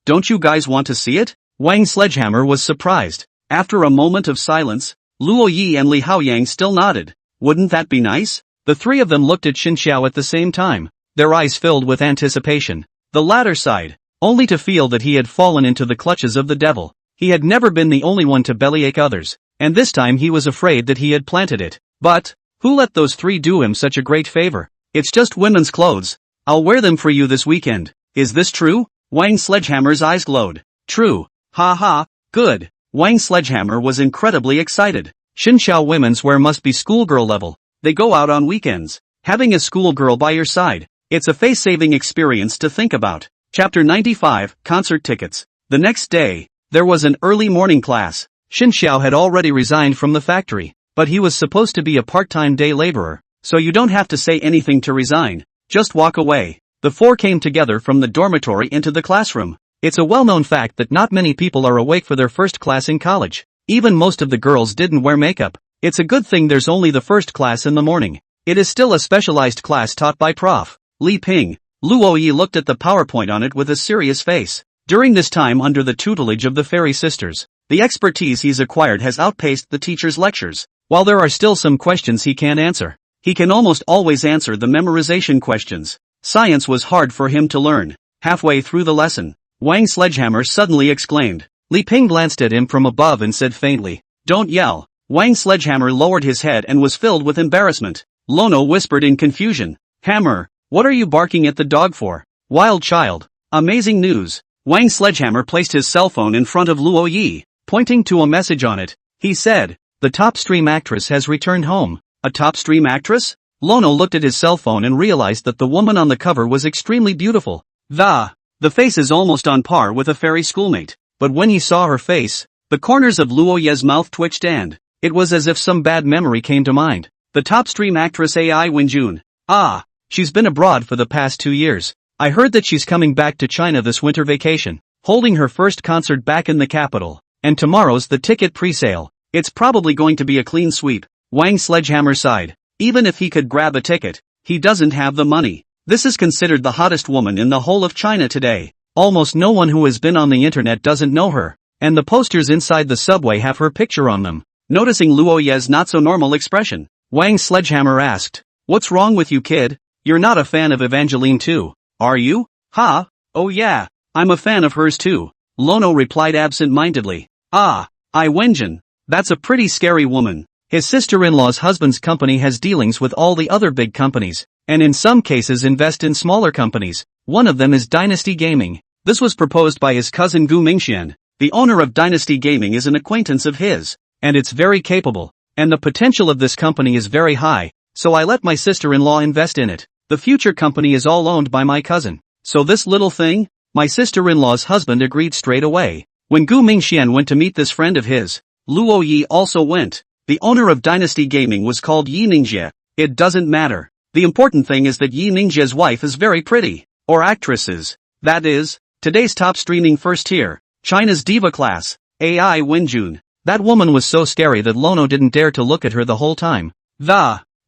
Don't you guys want to see it? Wang's sledgehammer was surprised. After a moment of silence, Luo Yi and Li Haoyang still nodded. Wouldn't that be nice? The three of them looked at Shen Xiao at the same time, their eyes filled with anticipation. The latter sighed, only to feel that he had fallen into the clutches of the devil. He had never been the only one to bellyache others, and this time he was afraid that he had planted it. But, who let those three do him such a great favor? It's just women's clothes. I'll wear them for you this weekend. Is this true? Wang's sledgehammer's eyes glowed. True. Ha ha, good. Wang's sledgehammer was incredibly excited. Shen Xiao women's wear must be schoolgirl level. They go out on weekends. Having a schoolgirl by your side, it's a face-saving experience to think about. Chapter 95, Concert Tickets. The next day, there was an early morning class. Shen Xiao had already resigned from the factory, but he was supposed to be a part-time day laborer, so you don't have to say anything to resign, just walk away. The four came together from the dormitory into the classroom. It's a well-known fact that not many people are awake for their first class in college. Even most of the girls didn't wear makeup. It's a good thing there's only the first class in the morning. It is still a specialized class taught by Prof. Li Ping. Luo Yi looked at the PowerPoint on it with a serious face. During this time under the tutelage of the fairy sisters, the expertise he's acquired has outpaced the teacher's lectures. While there are still some questions he can't answer, he can almost always answer the memorization questions. Science was hard for him to learn. Halfway through the lesson, Wang's sledgehammer suddenly exclaimed. Li Ping glanced at him from above and said faintly, "Don't yell." Wang's sledgehammer lowered his head and was filled with embarrassment. Lono whispered in confusion, "Hammer, what are you barking at the dog for?" "Wild child. Amazing news." Wang's sledgehammer placed his cell phone in front of Luo Yi, pointing to a message on it. He said, "The top stream actress has returned home." A top stream actress? Lono looked at his cell phone and realized that the woman on the cover was extremely beautiful. The face is almost on par with a fairy schoolmate. But when he saw her face, the corners of Luo Ye's mouth twitched and it was as if some bad memory came to mind. The top stream actress Ai Wenjun. Ah, she's been abroad for the past 2 years. I heard that she's coming back to China this winter vacation, holding her first concert back in the capital, and tomorrow's the ticket pre-sale. It's probably going to be a clean sweep. Wang sledgehammer sighed. Even if he could grab a ticket, he doesn't have the money. This is considered the hottest woman in the whole of China today. Almost no one who has been on the internet doesn't know her, and the posters inside the subway have her picture on them. Noticing Luo Ye's not-so-normal expression, Wang's sledgehammer asked, "What's wrong with you, kid? You're not a fan of Evangeline too, are you?" "Ha, oh yeah, I'm a fan of hers too," Lono replied absent-mindedly. "Ah, Ai Wenjun, that's a pretty scary woman. His sister-in-law's husband's company has dealings with all the other big companies, and in some cases invest in smaller companies. One of them is Dynasty Gaming. This was proposed by his cousin Gu Mingxian. The owner of Dynasty Gaming is an acquaintance of his, and it's very capable, and the potential of this company is very high, so I let my sister-in-law invest in it. The future company is all owned by my cousin. So this little thing?" My sister-in-law's husband agreed straight away. When Gu Mingxian went to meet this friend of his, Luo Yi also went. The owner of Dynasty Gaming was called Yi Ningjie. It doesn't matter. The important thing is that Yi Ningjie's wife is very pretty. Or actresses. That is, today's top streaming first tier, China's diva class, Ai Wenjun. That woman was so scary that Lono didn't dare to look at her the whole time.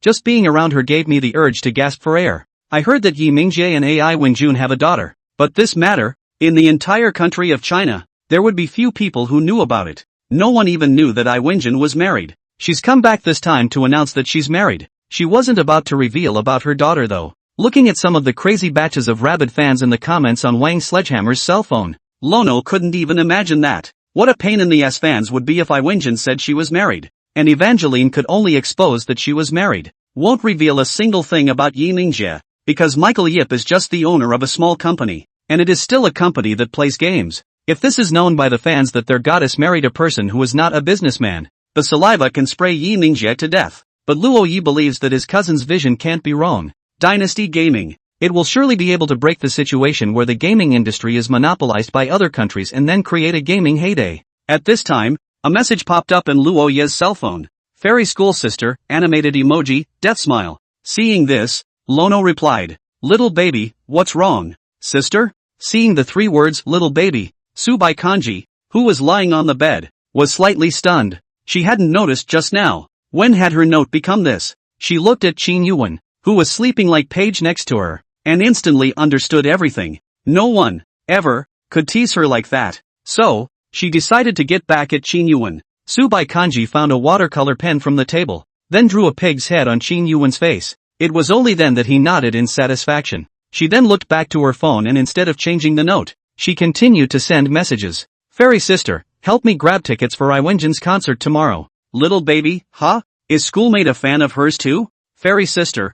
Just being around her gave me the urge to gasp for air. I heard that Yi Mingjie and Ai Wenjun have a daughter. But this matter, in the entire country of China, there would be few people who knew about it. No one even knew that Ai Wenjun was married. She's come back this time to announce that she's married. She wasn't about to reveal about her daughter though. Looking at some of the crazy batches of rabid fans in the comments on Wang Sledgehammer's cell phone, Lono couldn't even imagine that. What a pain in the ass fans would be if Ai Wenjun said she was married, and Evangeline could only expose that she was married. Won't reveal a single thing about Yi Ningjie, because Michael Yip is just the owner of a small company, and it is still a company that plays games. If this is known by the fans that their goddess married a person who is not a businessman, the saliva can spray Yi Ningjie to death. But Luo Yi believes that his cousin's vision can't be wrong. Dynasty Gaming. It will surely be able to break the situation where the gaming industry is monopolized by other countries and then create a gaming heyday. At this time, a message popped up in Luo Ye's cell phone. Fairy school sister, animated emoji, death smile. Seeing this, Lono replied, little baby, what's wrong, sister? Seeing the 3 words little baby, Subai Kanji, who was lying on the bed, was slightly stunned. She hadn't noticed just now. When had her note become this? She looked at Qin Yuan, who was sleeping like page next to her, and instantly understood everything. No one, ever, could tease her like that. So, she decided to get back at Qin Yuan. Subai Kanji found a watercolor pen from the table, then drew a pig's head on Qin Yuan's face. It was only then that he nodded in satisfaction. She then looked back to her phone and instead of changing the note, she continued to send messages. Fairy sister, help me grab tickets for Iwenjin's concert tomorrow. Little baby, huh? Is schoolmate a fan of hers too? Fairy sister,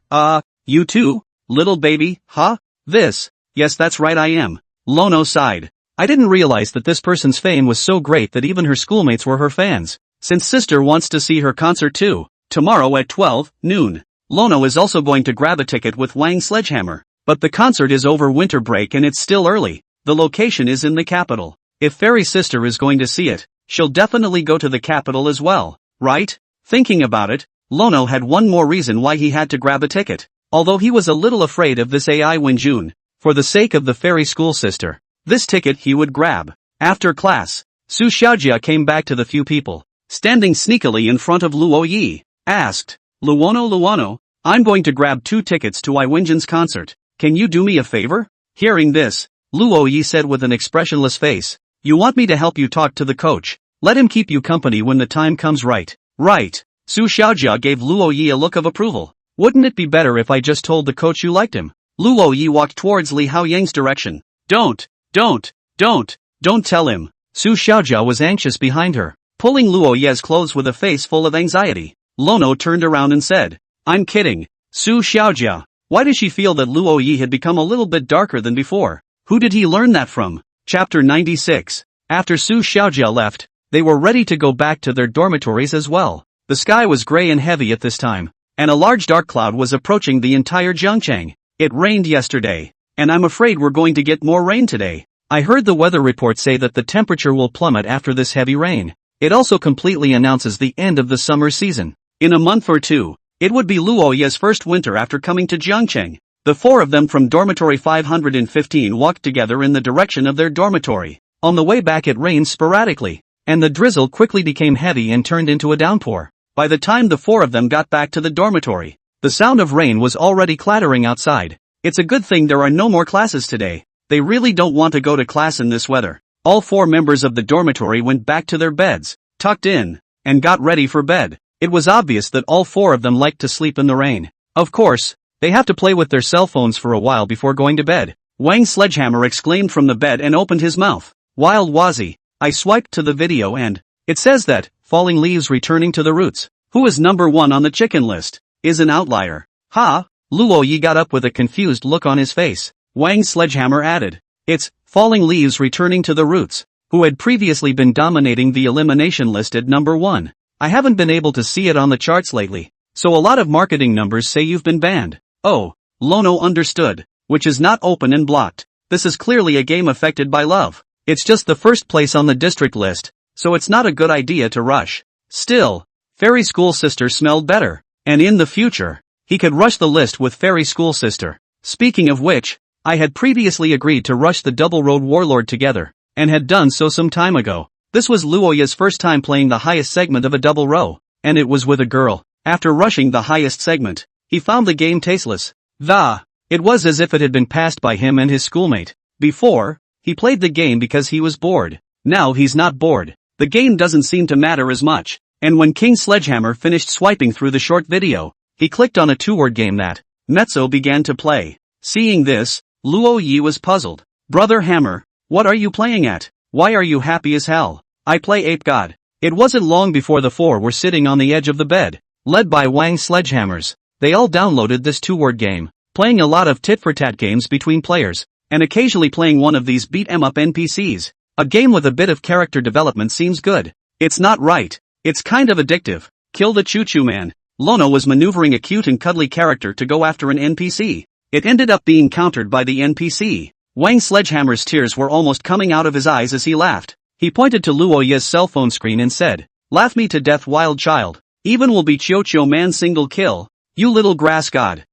you too? Little baby, huh? Yes that's right I am. Lono sighed. I didn't realize that this person's fame was so great that even her schoolmates were her fans. Since sister wants to see her concert too, tomorrow at 12 noon. Lono is also going to grab a ticket with Wang Sledgehammer. But the concert is over winter break and it's still early. The location is in the capital. If Fairy sister is going to see it, she'll definitely go to the capital as well, right? Thinking about it, Lono had one more reason why he had to grab a ticket. Although he was a little afraid of this AI Wenjun, for the sake of the fairy school sister, this ticket he would grab. After class, Su Xiaojia came back to the few people, standing sneakily in front of Luo Yi, asked, Luono, I'm going to grab 2 tickets to Iwenjin's concert. Can you do me a favor? Hearing this, Luo Yi said with an expressionless face, you want me to help you talk to the coach. Let him keep you company when the time comes right. Right. Su Xiaojia gave Luo Yi a look of approval. Wouldn't it be better if I just told the coach you liked him? Luo Yi walked towards Li Haoyang's direction. Don't tell him. Su Xiaojia was anxious behind her, pulling Luo Yi's clothes with a face full of anxiety. Lono turned around and said, I'm kidding. Su Xiaojia. Why does she feel that Luo Yi had become a little bit darker than before? Who did he learn that from? Chapter 96. After Su Xiaojia left, they were ready to go back to their dormitories as well. The sky was gray and heavy at this time, and a large dark cloud was approaching the entire Zhangcheng. It rained yesterday, and I'm afraid we're going to get more rain today. I heard the weather report say that the temperature will plummet after this heavy rain. It also completely announces the end of the summer season. In a month or two, it would be Luo Yi's first winter after coming to Zhangcheng. The 4 of them from dormitory 515 walked together in the direction of their dormitory. On the way back it rained sporadically, and the drizzle quickly became heavy and turned into a downpour. By the time the 4 of them got back to the dormitory, the sound of rain was already clattering outside. It's a good thing there are no more classes today. They really don't want to go to class in this weather. All 4 members of the dormitory went back to their beds, tucked in, and got ready for bed. It was obvious that all 4 of them liked to sleep in the rain. Of course, they have to play with their cell phones for a while before going to bed. Wang Sledgehammer exclaimed from the bed and opened his mouth. Wild Wazi, I swiped to the video and it says that falling leaves returning to the roots, who is number 1 on the chicken list, is an outlier. Ha! Luo Yi got up with a confused look on his face. Wang Sledgehammer added, it's falling leaves returning to the roots, who had previously been dominating the elimination list at number 1. I haven't been able to see it on the charts lately, so a lot of marketing numbers say you've been banned. Oh, Lono understood, which is not open and blocked. This is clearly a game affected by love. It's just the first place on the district list, so it's not a good idea to rush. Still, Fairy School Sister smelled better, and in the future, he could rush the list with Fairy School Sister. Speaking of which, I had previously agreed to rush the Double Road Warlord together, and had done so some time ago. This was Luo Yi's first time playing the highest segment of a double row, and it was with a girl. After rushing the highest segment, he found the game tasteless. It was as if it had been passed by him and his schoolmate. Before, he played the game because he was bored. Now he's not bored. The game doesn't seem to matter as much. And when King Sledgehammer finished swiping through the short video, he clicked on a 2-word game that Mezzo began to play. Seeing this, Luo Yi was puzzled. Brother Hammer, what are you playing at? Why are you happy as hell? I play Ape God. It wasn't long before the 4 were sitting on the edge of the bed, led by Wang Sledgehammers. They all downloaded this 2-word game, playing a lot of tit-for-tat games between players, and occasionally playing one of these beat-em-up NPCs. A game with a bit of character development seems good. It's not right. It's kind of addictive. Kill the Choo-Choo Man. Lono was maneuvering a cute and cuddly character to go after an NPC. It ended up being countered by the NPC. Wang Sledgehammer's tears were almost coming out of his eyes as he laughed. He pointed to Luo Yi's cell phone screen and said, laugh me to death wild child. Even will be Chio man single kill. You little grass god.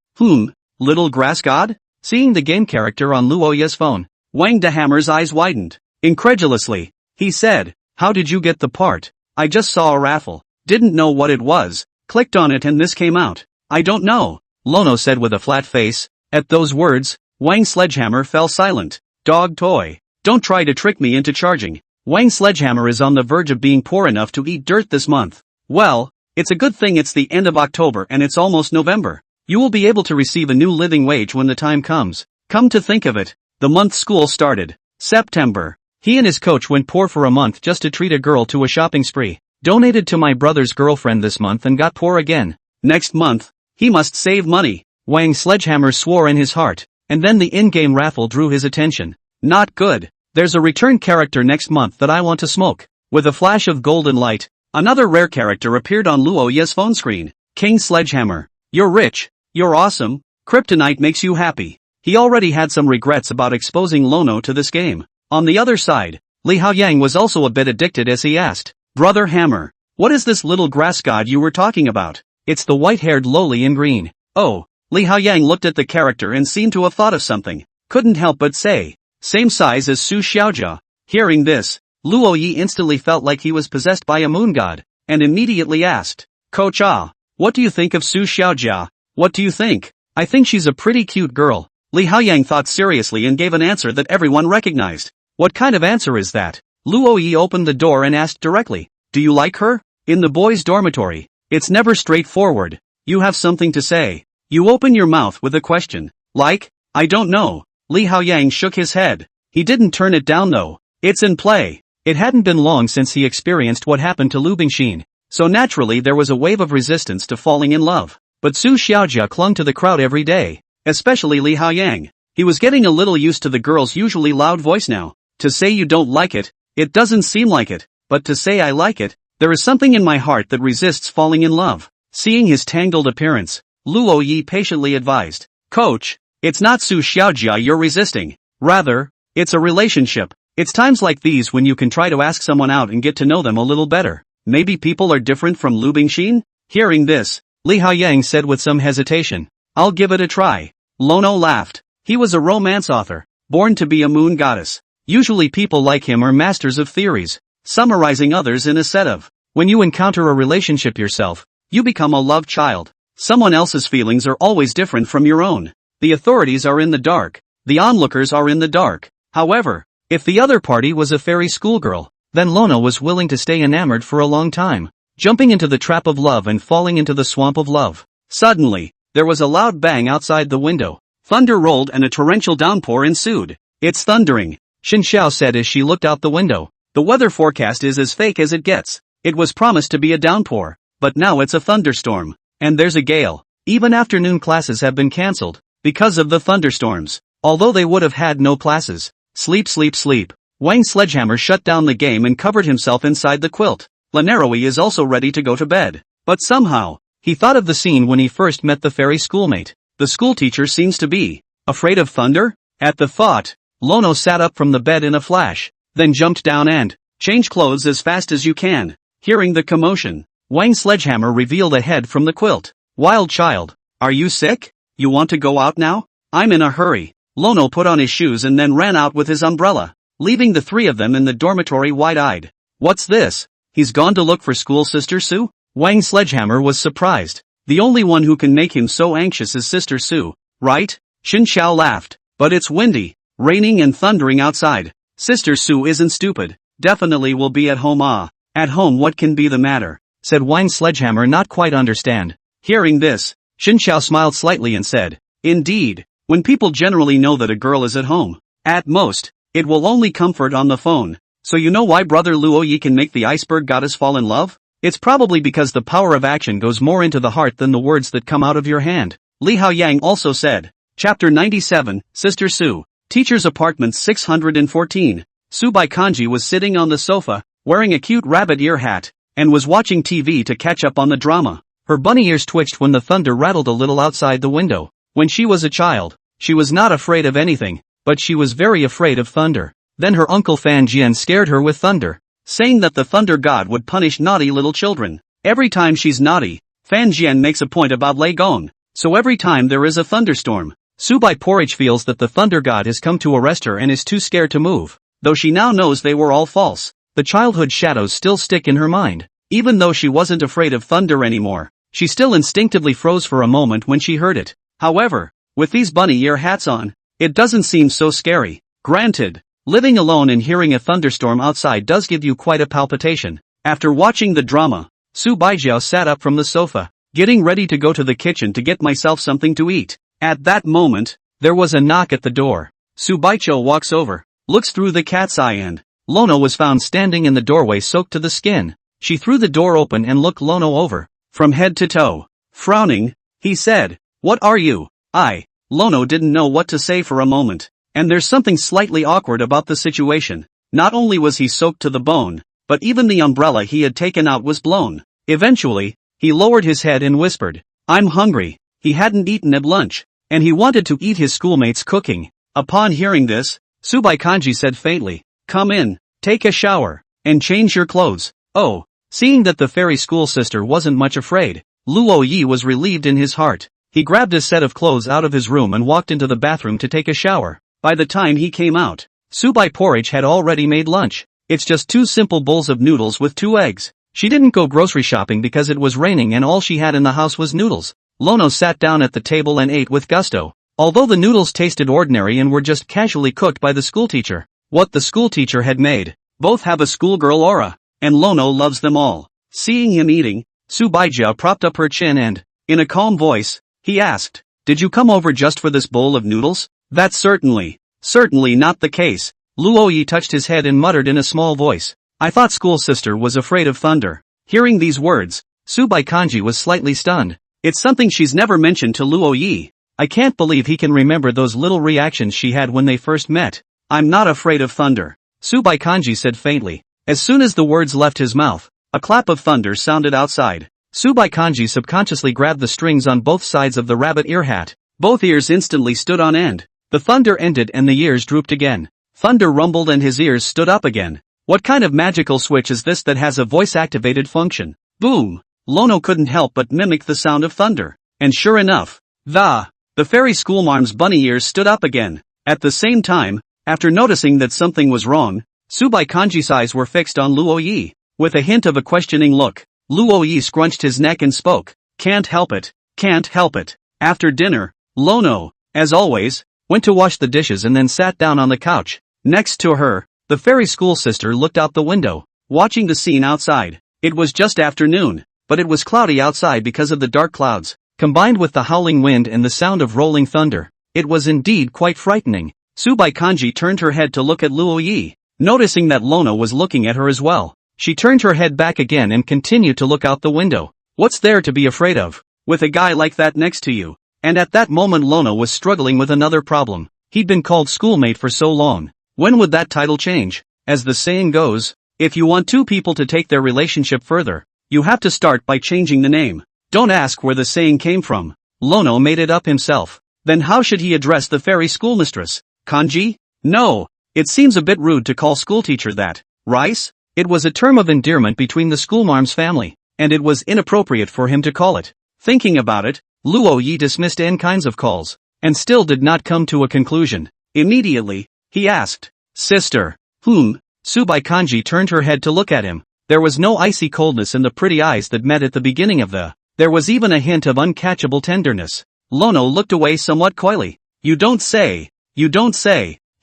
Little grass god? Seeing the game character on Luoya's phone, Wang Dahammer's eyes widened. Incredulously, he said, how did you get the part? I just saw a raffle. Didn't know what it was. Clicked on it and this came out. I don't know, Lono said with a flat face. At those words, Wang Sledgehammer fell silent. Dog toy. Don't try to trick me into charging. Wang Sledgehammer is on the verge of being poor enough to eat dirt this month. Well, it's a good thing it's the end of October and it's almost November. You will be able to receive a new living wage when the time comes. Come to think of it, the month school started. September. He and his coach went poor for a month just to treat a girl to a shopping spree. Donated to my brother's girlfriend this month and got poor again. Next month, he must save money. Wang Sledgehammer swore in his heart, and then the in-game raffle drew his attention. Not good. There's a return character next month that I want to smoke. With a flash of golden light, another rare character appeared on Luoya's phone screen. King Sledgehammer. You're rich. You're awesome. Kryptonite makes you happy. He already had some regrets about exposing Lono to this game. On the other side, Li Haoyang was also a bit addicted as he asked, Brother Hammer, what is this little grass god you were talking about? It's the white-haired lowly in green. Oh, Li Haoyang looked at the character and seemed to have thought of something. Couldn't help but say, same size as Su Xiaojia. Hearing this, Luo Yi instantly felt like he was possessed by a moon god, and immediately asked, Coach what do you think of Su Xiaojia? What do you think? I think she's a pretty cute girl. Li Haoyang thought seriously and gave an answer that everyone recognized. What kind of answer is that? Luo Yi opened the door and asked directly, do you like her? In the boys' dormitory, it's never straightforward. You have something to say. You open your mouth with a question. Like? I don't know. Li Haoyang shook his head. He didn't turn it down though. It's in play. It hadn't been long since he experienced what happened to Lu Bingxin, so naturally there was a wave of resistance to falling in love. But Su Xiaojia clung to the crowd every day, especially Li Haoyang. He was getting a little used to the girl's usually loud voice now. To say you don't like it, it doesn't seem like it, but to say I like it, there is something in my heart that resists falling in love. Seeing his tangled appearance, Luo Yi patiently advised, Coach, it's not Su Xiaojia you're resisting. Rather, it's a relationship. It's times like these when you can try to ask someone out and get to know them a little better. Maybe people are different from Lu Bingxin? Hearing this, Li Haoyang said with some hesitation, I'll give it a try. Lono laughed. He was a romance author, born to be a moon goddess. Usually people like him are masters of theories, summarizing others in a set of, when you encounter a relationship yourself, you become a love child. Someone else's feelings are always different from your own. The authorities are in the dark. The onlookers are in the dark. However, if the other party was a fairy schoolgirl, then Lono was willing to stay enamored for a long time, jumping into the trap of love and falling into the swamp of love. Suddenly, there was a loud bang outside the window. Thunder rolled and a torrential downpour ensued. It's thundering, Xin Xiao said as she looked out the window. The weather forecast is as fake as it gets. It was promised to be a downpour, but now it's a thunderstorm. And there's a gale. Even afternoon classes have been cancelled, because of the thunderstorms. Although they would have had no classes. Sleep. Wang Sledgehammer shut down the game and covered himself inside the quilt. Lanaroi is also ready to go to bed. But somehow, he thought of the scene when he first met the fairy schoolmate. The schoolteacher seems to be afraid of thunder? At the thought, Lono sat up from the bed in a flash, then jumped down and change clothes as fast as you can. Hearing the commotion, Wang Sledgehammer revealed a head from the quilt. Wild child, are you sick? You want to go out now? I'm in a hurry. Lono put on his shoes and then ran out with his umbrella, leaving the three of them in the dormitory wide-eyed. What's this? He's gone to look for school Sister Sue? Wang Sledgehammer was surprised. The only one who can make him so anxious is Sister Sue, right? Xin Xiao laughed. But it's windy, raining and thundering outside. Sister Sue isn't stupid. Definitely will be at home. At home what can be the matter? Said Wang Sledgehammer not quite understand. Hearing this, Xin Xiao smiled slightly and said, Indeed, when people generally know that a girl is at home, at most, it will only comfort on the phone. So you know why Brother Luo Yi can make the iceberg goddess fall in love? It's probably because the power of action goes more into the heart than the words that come out of your hand. Li Haoyang also said. Chapter 97, Sister Sue. Teacher's apartment 614. Sue by Kanji was sitting on the sofa, wearing a cute rabbit ear hat, and was watching TV to catch up on the drama. Her bunny ears twitched when the thunder rattled a little outside the window. When she was a child, she was not afraid of anything, but she was very afraid of thunder. Then her uncle Fan Jian scared her with thunder, saying that the thunder god would punish naughty little children. Every time she's naughty, Fan Jian makes a point about Lei Gong. So every time there is a thunderstorm, Subai Porridge feels that the thunder god has come to arrest her and is too scared to move. Though she now knows they were all false, the childhood shadows still stick in her mind. Even though she wasn't afraid of thunder anymore, she still instinctively froze for a moment when she heard it. However, with these bunny ear hats on, it doesn't seem so scary. Granted, living alone and hearing a thunderstorm outside does give you quite a palpitation. After watching the drama, Su Baijiao sat up from the sofa, getting ready to go to the kitchen to get myself something to eat. At that moment, there was a knock at the door. Su Baijiao walks over, looks through the cat's eye and Lono was found standing in the doorway soaked to the skin. She threw the door open and looked Lono over, from head to toe. Frowning, he said, "What are you?" Lono didn't know what to say for a moment. And there's something slightly awkward about the situation. Not only was he soaked to the bone, but even the umbrella he had taken out was blown. Eventually, he lowered his head and whispered, "I'm hungry." He hadn't eaten at lunch, and he wanted to eat his schoolmates' cooking. Upon hearing this, Subai Kanji said faintly, "Come in, take a shower, and change your clothes." Oh, seeing that the fairy school sister wasn't much afraid, Luo Yi was relieved in his heart. He grabbed a set of clothes out of his room and walked into the bathroom to take a shower. By the time he came out, Subai Porridge had already made lunch. It's just 2 simple bowls of noodles with 2 eggs. She didn't go grocery shopping because it was raining and all she had in the house was noodles. Lono sat down at the table and ate with gusto. Although the noodles tasted ordinary and were just casually cooked by the schoolteacher, what the schoolteacher had made, both have a schoolgirl aura, and Lono loves them all. Seeing him eating, Su Baijiao propped up her chin and, in a calm voice, he asked, "Did you come over just for this bowl of noodles?" "That's certainly not the case." Luo Yi touched his head and muttered in a small voice, "I thought school sister was afraid of thunder." Hearing these words, Subai Kanji was slightly stunned. It's something she's never mentioned to Luo Yi. I can't believe he can remember those little reactions she had when they first met. "I'm not afraid of thunder," Subai Kanji said faintly. As soon as the words left his mouth, a clap of thunder sounded outside. Subai Kanji subconsciously grabbed the strings on both sides of the rabbit ear hat. Both ears instantly stood on end. The thunder ended and the ears drooped again. Thunder rumbled and his ears stood up again. What kind of magical switch is this that has a voice-activated function? Boom! Lono couldn't help but mimic the sound of thunder. And sure enough, the fairy schoolmarm's bunny ears stood up again. At the same time, after noticing that something was wrong, Subai Kanji's eyes were fixed on Luo Yi. With a hint of a questioning look, Luo Yi scrunched his neck and spoke, Can't help it. After dinner, Lono, as always, went to wash the dishes and then sat down on the couch. Next to her, the fairy school sister looked out the window, watching the scene outside. It was just afternoon, but it was cloudy outside because of the dark clouds, combined with the howling wind and the sound of rolling thunder. It was indeed quite frightening. Subai Kanji turned her head to look at Luo Yi. Noticing that Lono was looking at her as well, she turned her head back again and continued to look out the window. What's there to be afraid of, with a guy like that next to you? And at that moment Lono was struggling with another problem. He'd been called schoolmate for so long. When would that title change? As the saying goes, if you want 2 people to take their relationship further, you have to start by changing the name. Don't ask where the saying came from. Lono made it up himself. Then how should he address the fairy schoolmistress? Kanji? No. It seems a bit rude to call schoolteacher that. Rice? It was a term of endearment between the schoolmarm's family, and it was inappropriate for him to call it. Thinking about it, Luo Yi dismissed any kinds of calls, and still did not come to a conclusion. Immediately, he asked, Sister. Subai Kanji turned her head to look at him. There was no icy coldness in the pretty eyes that met at the beginning of there was even a hint of uncatchable tenderness. Lono looked away somewhat coyly. You don't say.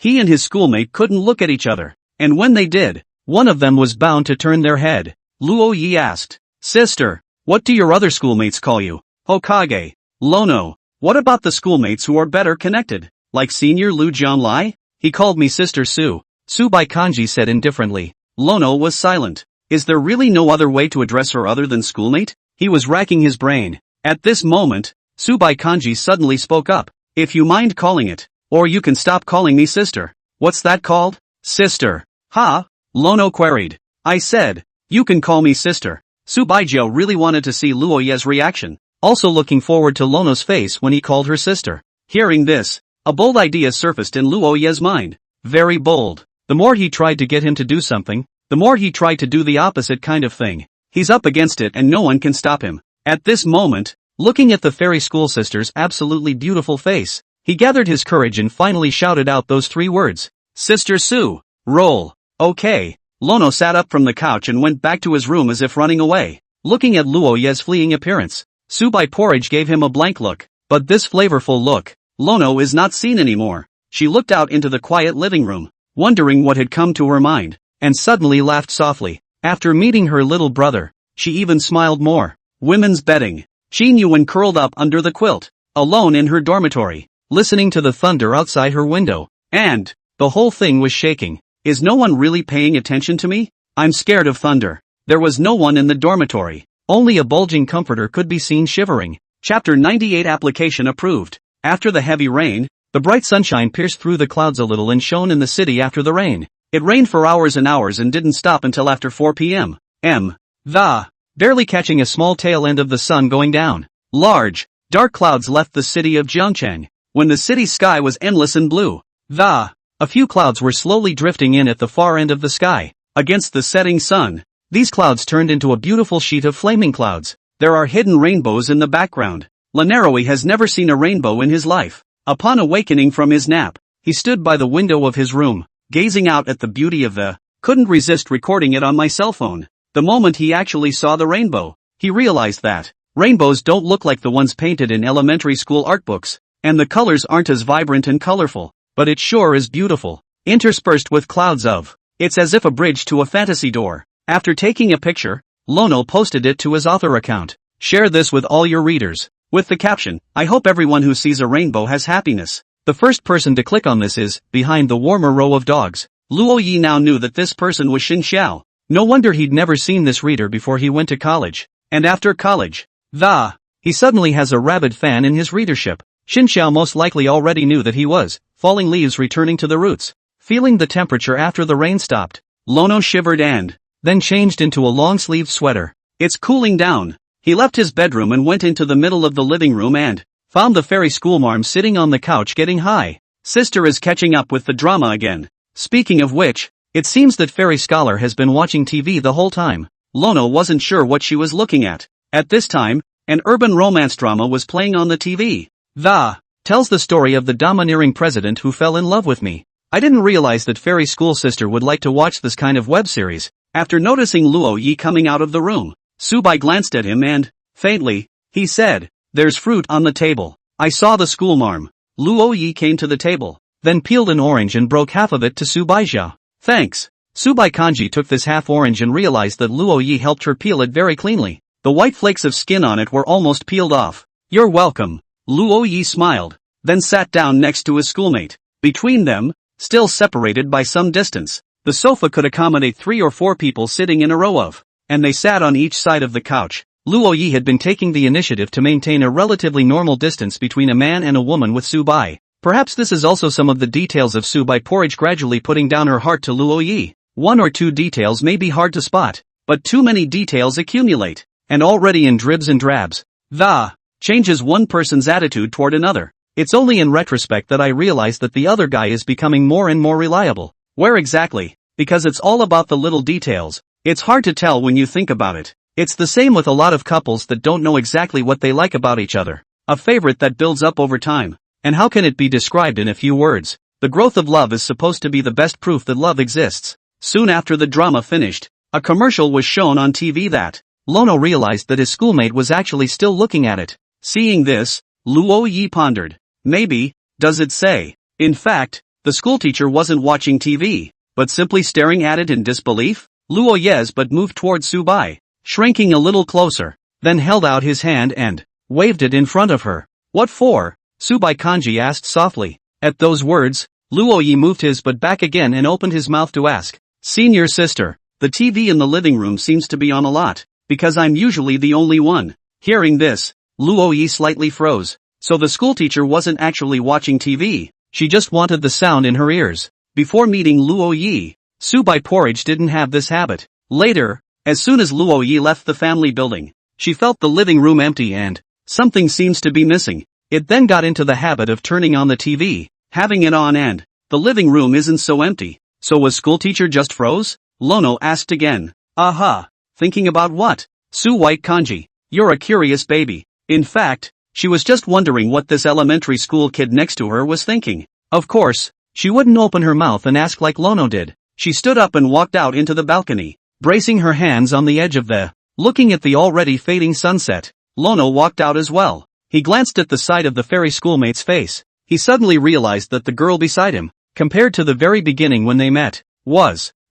He and his schoolmate couldn't look at each other, and when they did, one of them was bound to turn their head. Luo Yi asked, Sister, what do your other schoolmates call you? Hokage. Lono, what about the schoolmates who are better connected, like Senior Lu Jianlai? He called me Sister Su. Subai Kanji said indifferently. Lono was silent. Is there really no other way to address her other than schoolmate? He was racking his brain. At this moment, Subai Kanji suddenly spoke up. If you mind calling it, or you can stop calling me sister. What's that called? Sister. Ha? Lono queried. I said, you can call me sister. Subaijiao really wanted to see Luo Ye's reaction, also looking forward to Lono's face when he called her sister. Hearing this, a bold idea surfaced in Luo Ye's mind. Very bold. The more he tried to get him to do something, the more he tried to do the opposite kind of thing. He's up against it and no one can stop him. At this moment, looking at the fairy school sister's absolutely beautiful face, he gathered his courage and finally shouted out those 3 words. Sister Sue, roll. Okay. Lono sat up from the couch and went back to his room as if running away. Looking at Luo Ye's fleeing appearance, Subai Porridge gave him a blank look. But this flavorful look, Lono is not seen anymore. She looked out into the quiet living room, wondering what had come to her mind, and suddenly laughed softly. After meeting her little brother, she even smiled more. Women's bedding. She knew when curled up under the quilt, alone in her dormitory, listening to the thunder outside her window, and the whole thing was shaking. Is no one really paying attention to me? I'm scared of thunder. There was no one in the dormitory. Only a bulging comforter could be seen shivering. Chapter 98 Application approved. After the heavy rain, the bright sunshine pierced through the clouds a little and shone in the city after the rain. It rained for hours and hours and didn't stop until after 4 p.m. Barely catching a small tail end of the sun going down. Large, dark clouds left the city of Jiangcheng, when the city's sky was endless and blue. A few clouds were slowly drifting in at the far end of the sky. Against the setting sun, these clouds turned into a beautiful sheet of flaming clouds. There are hidden rainbows in the background. Lanaroi has never seen a rainbow in his life. Upon awakening from his nap, he stood by the window of his room, gazing out at the beauty of the. Couldn't resist recording it on my cell phone. The moment he actually saw the rainbow, he realized that rainbows don't look like the ones painted in elementary school art books, and the colors aren't as vibrant and colorful, but it sure is beautiful, interspersed with clouds of. It's as if a bridge to a fantasy door. After taking a picture, Lono posted it to his author account. Share this with all your readers, with the caption, I hope everyone who sees a rainbow has happiness. The first person to click on this is, behind the warmer row of dogs. Luo Yi now knew that this person was Xin Xiao. No wonder he'd never seen this reader before he went to college. And after college, he suddenly has a rabid fan in his readership. Xin Xiao most likely already knew that he was, falling leaves returning to the roots. Feeling the temperature after the rain stopped, Lono shivered and then changed into a long-sleeved sweater. It's cooling down. He left his bedroom and went into the middle of the living room and found the fairy schoolmarm sitting on the couch getting high. Sister is catching up with the drama again. Speaking of which, it seems that Fairy Scholar has been watching TV the whole time. Lono wasn't sure what she was looking at. At this time, an urban romance drama was playing on the TV. Tells the story of the domineering president who fell in love with me. I didn't realize that Fairy School Sister would like to watch this kind of web series. After noticing Luo Yi coming out of the room, Subai glanced at him and, faintly, he said, there's fruit on the table. I saw the schoolmarm. Luo Yi came to the table, then peeled an orange and broke half of it to Subaijia. Thanks. Subai Kanji took this half orange and realized that Luo Yi helped her peel it very cleanly. The white flakes of skin on it were almost peeled off. You're welcome. Luo Yi smiled, then sat down next to his schoolmate. Between them, still separated by some distance, the sofa could accommodate 3 or 4 people sitting in a row of, and they sat on each side of the couch. Luo Yi had been taking the initiative to maintain a relatively normal distance between a man and a woman with Subai. Perhaps this is also some of the details of Subai Porridge gradually putting down her heart to Luo Yi. 1 or 2 details may be hard to spot, but too many details accumulate, and already in dribs and drabs, changes one person's attitude toward another. It's only in retrospect that I realize that the other guy is becoming more and more reliable. Where exactly? Because it's all about the little details. It's hard to tell when you think about it. It's the same with a lot of couples that don't know exactly what they like about each other. A favorite that builds up over time. And how can it be described in a few words? The growth of love is supposed to be the best proof that love exists. Soon after the drama finished, a commercial was shown on TV that Lono realized that his schoolmate was actually still looking at it. Seeing this, Luo Yi pondered. Maybe, does it say? In fact, the schoolteacher wasn't watching TV, but simply staring at it in disbelief? Luo Yes but moved toward Subai, shrinking a little closer, then held out his hand and waved it in front of her. What for? Subai Kanji asked softly. At those words, Luo Yi moved his butt back again and opened his mouth to ask. Senior sister, the TV in the living room seems to be on a lot, because I'm usually the only one. Hearing this, Luo Yi slightly froze. So the schoolteacher wasn't actually watching TV, she just wanted the sound in her ears. Before meeting Luo Yi, Subai Porridge didn't have this habit. Later, as soon as Luo Yi left the family building, she felt the living room empty and something seems to be missing. It then got into the habit of turning on the TV, having it on and the living room isn't so empty. So was schoolteacher just froze? Lono asked again. Aha. Thinking about what? Su White Kanji. You're a curious baby. In fact, she was just wondering what this elementary school kid next to her was thinking. Of course, she wouldn't open her mouth and ask like Lono did. She stood up and walked out into the balcony, bracing her hands on the edge of the, looking at the already fading sunset. Lono walked out as well. He glanced at the side of the fairy schoolmate's face. He suddenly realized that the girl beside him, compared to the very beginning when they met,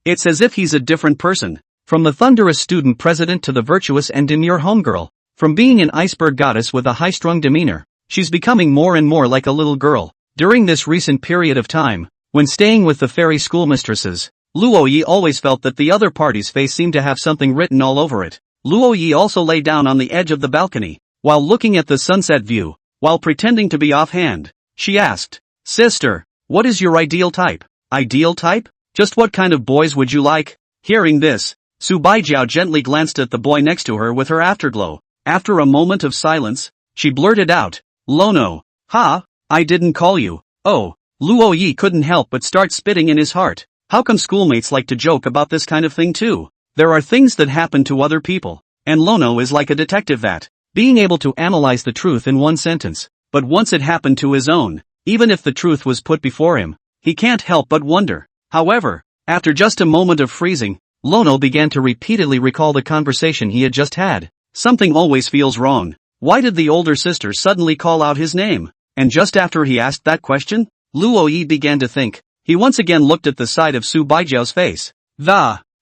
it's as if he's a different person. From the thunderous student president to the virtuous and demure homegirl. From being an iceberg goddess with a high-strung demeanor, she's becoming more and more like a little girl. During this recent period of time, when staying with the fairy schoolmistresses, Luoyi always felt that the other party's face seemed to have something written all over it. Luoyi also lay down on the edge of the balcony, while looking at the sunset view, while pretending to be offhand. She asked, "Sister, what is your ideal type?" Ideal type? Just what kind of boys would you like? Hearing this, Su Baijiao gently glanced at the boy next to her with her afterglow. After a moment of silence, she blurted out, "Lono. Ha? I didn't call you." Oh, Luo Yi couldn't help but start spitting in his heart. How come schoolmates like to joke about this kind of thing too? There are things that happen to other people, and Lono is like a detective that, being able to analyze the truth in one sentence, but once it happened to his own, even if the truth was put before him, he can't help but wonder. However, after just a moment of freezing, Lono began to repeatedly recall the conversation he had just had. Something always feels wrong. Why did the older sister suddenly call out his name? And just after he asked that question, Luo Yi began to think. He once again looked at the side of Su Baijiao's face.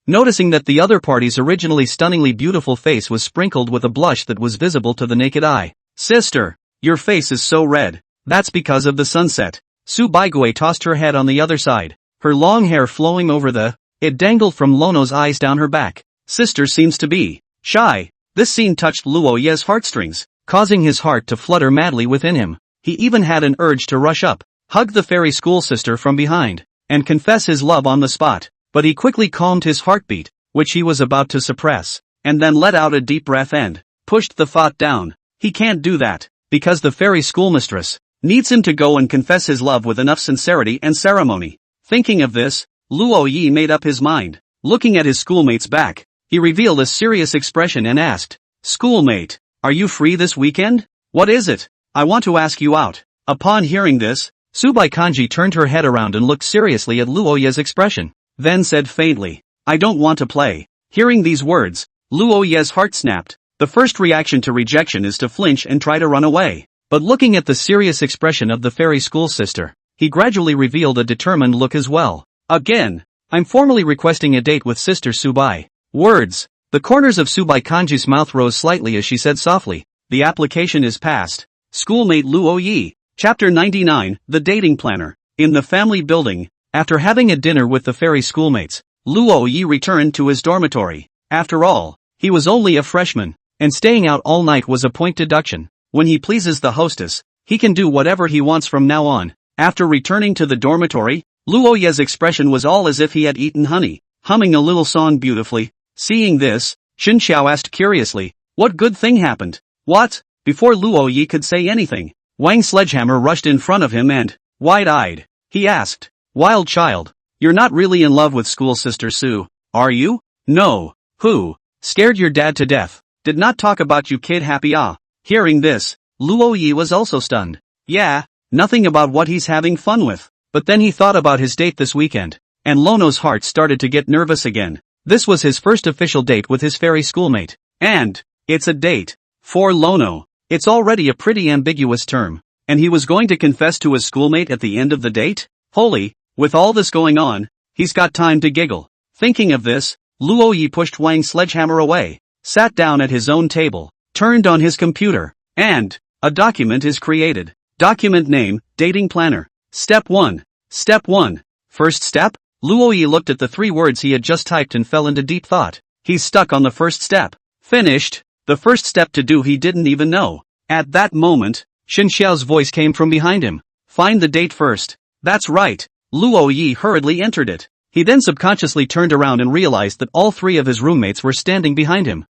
Noticing that the other party's originally stunningly beautiful face was sprinkled with a blush that was visible to the naked eye. "Sister, your face is so red. That's because of the sunset." Su Baigui tossed her head on the other side, her long hair flowing over it dangled from Lono's eyes down her back. "Sister seems to be shy." This scene touched Luo Ye's heartstrings, causing his heart to flutter madly within him. He even had an urge to rush up, hug the fairy school sister from behind, and confess his love on the spot. But he quickly calmed his heartbeat, which he was about to suppress, and then let out a deep breath and pushed the thought down. He can't do that, because the fairy schoolmistress needs him to go and confess his love with enough sincerity and ceremony. Thinking of this, Luo Yi made up his mind. Looking at his schoolmate's back, he revealed a serious expression and asked, "Schoolmate, are you free this weekend? What is it? I want to ask you out." Upon hearing this, Subai Kanji turned her head around and looked seriously at Luo Ye's expression, then said faintly, "I don't want to play." Hearing these words, Luo Ye's heart snapped. The first reaction to rejection is to flinch and try to run away. But looking at the serious expression of the fairy school sister, he gradually revealed a determined look as well. "Again, I'm formally requesting a date with Sister Subai." Words. The corners of Subai Kanji's mouth rose slightly as she said softly, "The application is passed." Schoolmate Luo Yi. Chapter 99, The Dating Planner. In the family building, after having a dinner with the fairy schoolmates, Luo Yi returned to his dormitory. After all, he was only a freshman, and staying out all night was a point deduction. When he pleases the hostess, he can do whatever he wants from now on. After returning to the dormitory, Luo Yi's expression was all as if he had eaten honey, humming a little song beautifully. Seeing this, Xin Xiao asked curiously, "What good thing happened?" "What?" Before Luo Yi could say anything, Wang Sledgehammer rushed in front of him and, wide-eyed, he asked, "Wild child, you're not really in love with school sister Su, are you?" "No." "Who? Scared your dad to death. Did not talk about you kid happy ah." Hearing this, Luo Yi was also stunned. Yeah, nothing about what he's having fun with. But then he thought about his date this weekend, and Lono's heart started to get nervous again. This was his first official date with his fairy schoolmate. And, it's a date. For Lono, it's already a pretty ambiguous term. And he was going to confess to his schoolmate at the end of the date? Holy, with all this going on, he's got time to giggle. Thinking of this, Luo Yi pushed Wang Sledgehammer away, sat down at his own table, turned on his computer, and a document is created. Document name, Dating Planner. Step 1. Step 1. First step? Luo Yi looked at the 3 words he had just typed and fell into deep thought. He's stuck on the first step. Finished. The first step to do he didn't even know. At that moment, Xin Xiao's voice came from behind him. Find the date first. That's right. Luo Yi hurriedly entered it. He then subconsciously turned around and realized that all 3 of his roommates were standing behind him.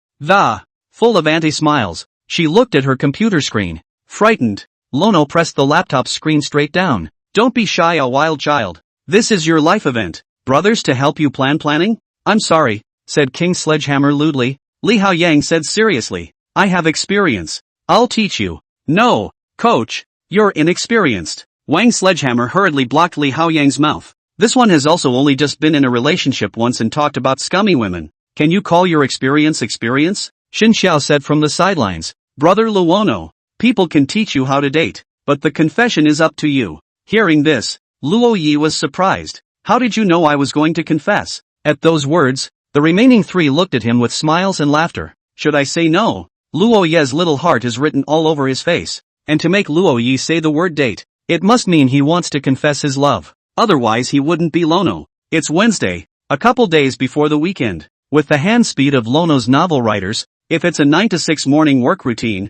Full of anti-smiles, she looked at her computer screen. Frightened, Lono pressed the laptop screen straight down. "Don't be shy, a wild child. This is your life event. Brothers to help you planning? I'm sorry, said King Sledgehammer lewdly. Li Haoyang said seriously, I have experience. I'll teach you. No, coach, you're inexperienced. Wang Sledgehammer hurriedly blocked Li Haoyang's mouth. This one has also only just been in a relationship once and talked about scummy women. Can you call your experience? Xin Xiao said from the sidelines. Brother Luono, people can teach you how to date, but the confession is up to you. Hearing this, Luo Yi was surprised. How did you know I was going to confess? At those words, the remaining three looked at him with smiles and laughter. Should I say no? Luo Ye's little heart is written all over his face, and to make Luo Yi say the word date, it must mean he wants to confess his love. Otherwise he wouldn't be Lono. It's Wednesday, a couple days before the weekend. With the hand speed of Lono's novel writers, if it's a 9 to 6 morning work routine,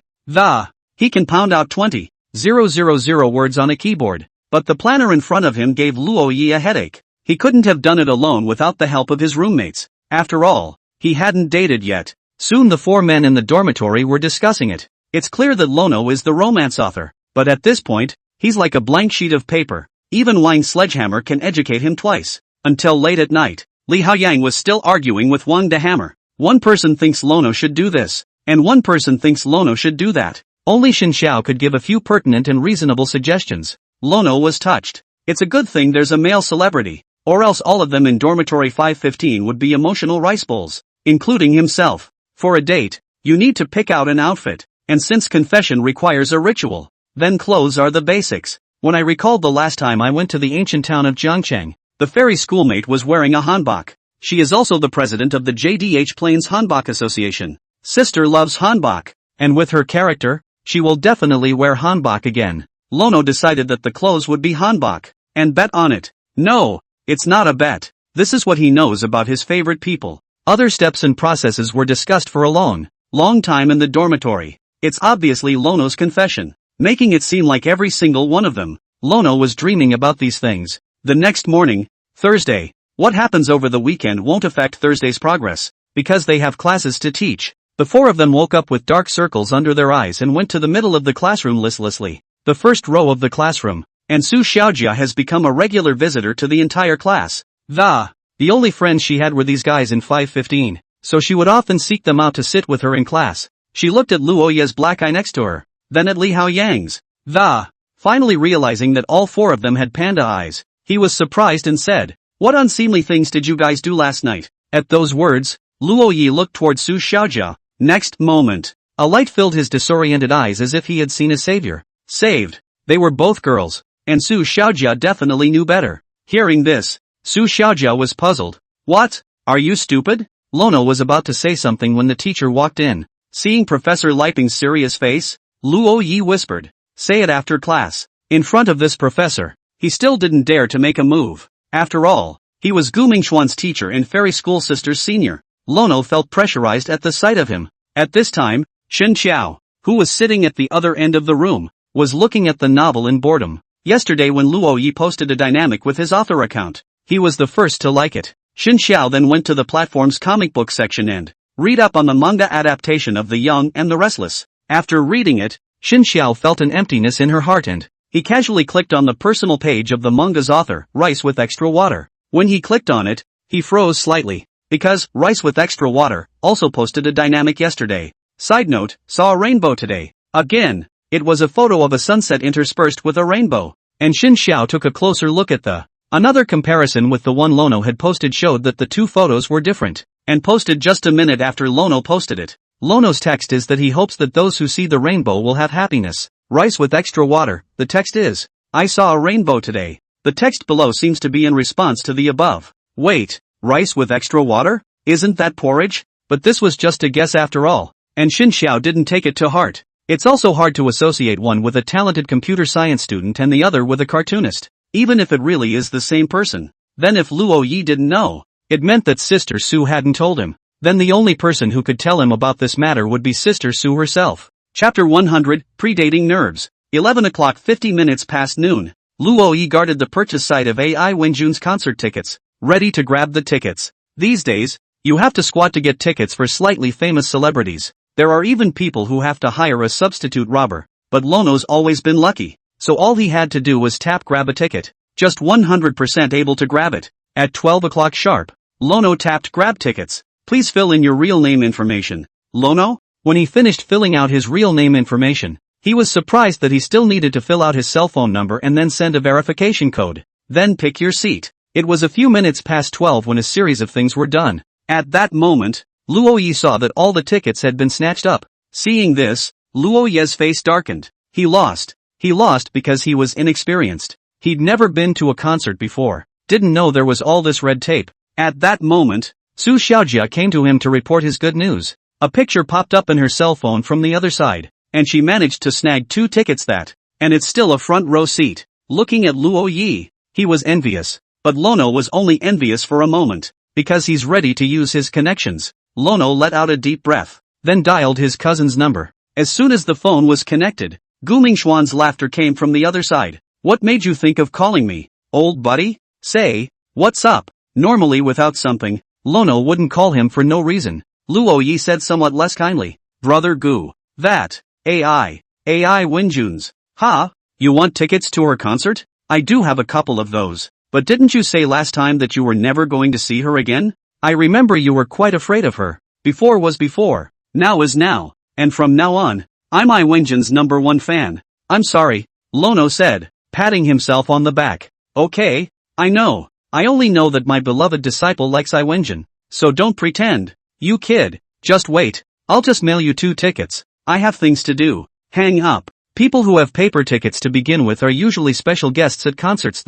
he can pound out 20,000 words on a keyboard. But the planner in front of him gave Luo Yi a headache. He couldn't have done it alone without the help of his roommates. After all, he hadn't dated yet. Soon the four men in the dormitory were discussing it. It's clear that Lono is the romance author, but at this point, he's like a blank sheet of paper. Even Wang Sledgehammer can educate him twice. Until late at night, Li Haoyang was still arguing with Wang the Hammer. One person thinks Lono should do this, and one person thinks Lono should do that. Only Xin Xiao could give a few pertinent and reasonable suggestions. Lono was touched. It's a good thing there's a male celebrity, or else all of them in dormitory 515 would be emotional rice bowls, including himself. For a date, you need to pick out an outfit, and since confession requires a ritual, then clothes are the basics. When I recalled the last time I went to the ancient town of Jiangcheng, the fairy schoolmate was wearing a hanbok. She is also the president of the JDH Plains Hanbok Association. Sister loves hanbok, and with her character, she will definitely wear hanbok again. Lono decided that the clothes would be hanbok, and bet on it. No, it's not a bet. This is what he knows about his favorite people. Other steps and processes were discussed for a long time in the dormitory. It's obviously Lono's confession, making it seem like every single one of them. Lono was dreaming about these things. The next morning, Thursday. What happens over the weekend won't affect Thursday's progress, because they have classes to teach. The four of them woke up with dark circles under their eyes and went to the middle of the classroom listlessly. The first row of the classroom, and Su Xiaojia has become a regular visitor to the entire class. The only friends she had were these guys in 515, so she would often seek them out to sit with her in class. She looked at Luo Ye's black eye next to her, then at Li Haoyang's. Finally realizing that all four of them had panda eyes, he was surprised and said, "What unseemly things did you guys do last night?" At those words, Luo Yi looked toward Su Xiaojia. Next moment, a light filled his disoriented eyes as if he had seen a savior. Saved. They were both girls, and Su Xiaojia definitely knew better. Hearing this, Su Xiaojia was puzzled. What? Are you stupid? Lono was about to say something when the teacher walked in. Seeing Professor Liping's serious face, Luo Yi whispered, "Say it after class." In front of this professor, he still didn't dare to make a move. After all, he was Gu Mingxuan's teacher and Fairy School Sisters Senior. Luo felt pressurized at the sight of him. At this time, Xin Xiao, who was sitting at the other end of the room, was looking at the novel in boredom. Yesterday when Luo Yi posted a dynamic with his author account, he was the first to like it. Xin Xiao then went to the platform's comic book section and read up on the manga adaptation of The Young and the Restless. After reading it, Xin Xiao felt an emptiness in her heart and he casually clicked on the personal page of the manga's author, Rice with Extra Water. When he clicked on it, he froze slightly, because Rice with Extra Water also posted a dynamic yesterday. Side note, saw a rainbow today. Again, it was a photo of a sunset interspersed with a rainbow, and Xin Xiao took a closer look at another comparison with the one Lono had posted showed that the two photos were different, and posted just a minute after Lono posted it. Lono's text is that he hopes that those who see the rainbow will have happiness. Rice with extra water, the text is, "I saw a rainbow today." The text below seems to be in response to the above. Wait, rice with extra water? Isn't that porridge? But this was just a guess after all, and Xin Xiao didn't take it to heart. It's also hard to associate one with a talented computer science student and the other with a cartoonist, even if it really is the same person. Then if Luo Yi didn't know, it meant that Sister Su hadn't told him. Then the only person who could tell him about this matter would be Sister Su herself. Chapter 100, Predating Nerves. 11 o'clock 50 minutes past noon. Luo Yi guarded the purchase site of AI Wenjun's concert tickets, ready to grab the tickets. These days, you have to squat to get tickets for slightly famous celebrities. There are even people who have to hire a substitute robber, but Lono's always been lucky, so all he had to do was tap grab a ticket. Just 100% able to grab it. At 12 o'clock sharp, Lono tapped grab tickets. Please fill in your real name information. Lono? When he finished filling out his real name information, he was surprised that he still needed to fill out his cell phone number and then send a verification code. Then pick your seat. It was a few minutes past 12 when a series of things were done. At that moment, Luo Yi saw that all the tickets had been snatched up. Seeing this, Luo Ye's face darkened. He lost. He lost because he was inexperienced. He'd never been to a concert before. Didn't know there was all this red tape. At that moment, Su Xiaojia came to him to report his good news. A picture popped up in her cell phone from the other side, and she managed to snag 2 tickets and it's still a front row seat. Looking at Luo Yi, he was envious. But Lono was only envious for a moment, because he's ready to use his connections. Lono let out a deep breath, then dialed his cousin's number. As soon as the phone was connected, Gu Mingxuan's laughter came from the other side. What made you think of calling me, old buddy? Say, what's up? Normally without something, Lono wouldn't call him for no reason. Luo Yi said somewhat less kindly. Brother Gu. That. AI Wenjuns. Ha? You want tickets to her concert? I do have a couple of those. But didn't you say last time that you were never going to see her again? I remember you were quite afraid of her. Before was before. Now is now. And from now on, I'm I Wenjun's #1 fan. I'm sorry, Lono said, patting himself on the back. Okay, I know. I only know that my beloved disciple likes I Wenjun. So don't pretend. You kid. Just wait. I'll just mail you 2 tickets. I have things to do. Hang up. People who have paper tickets to begin with are usually special guests at concerts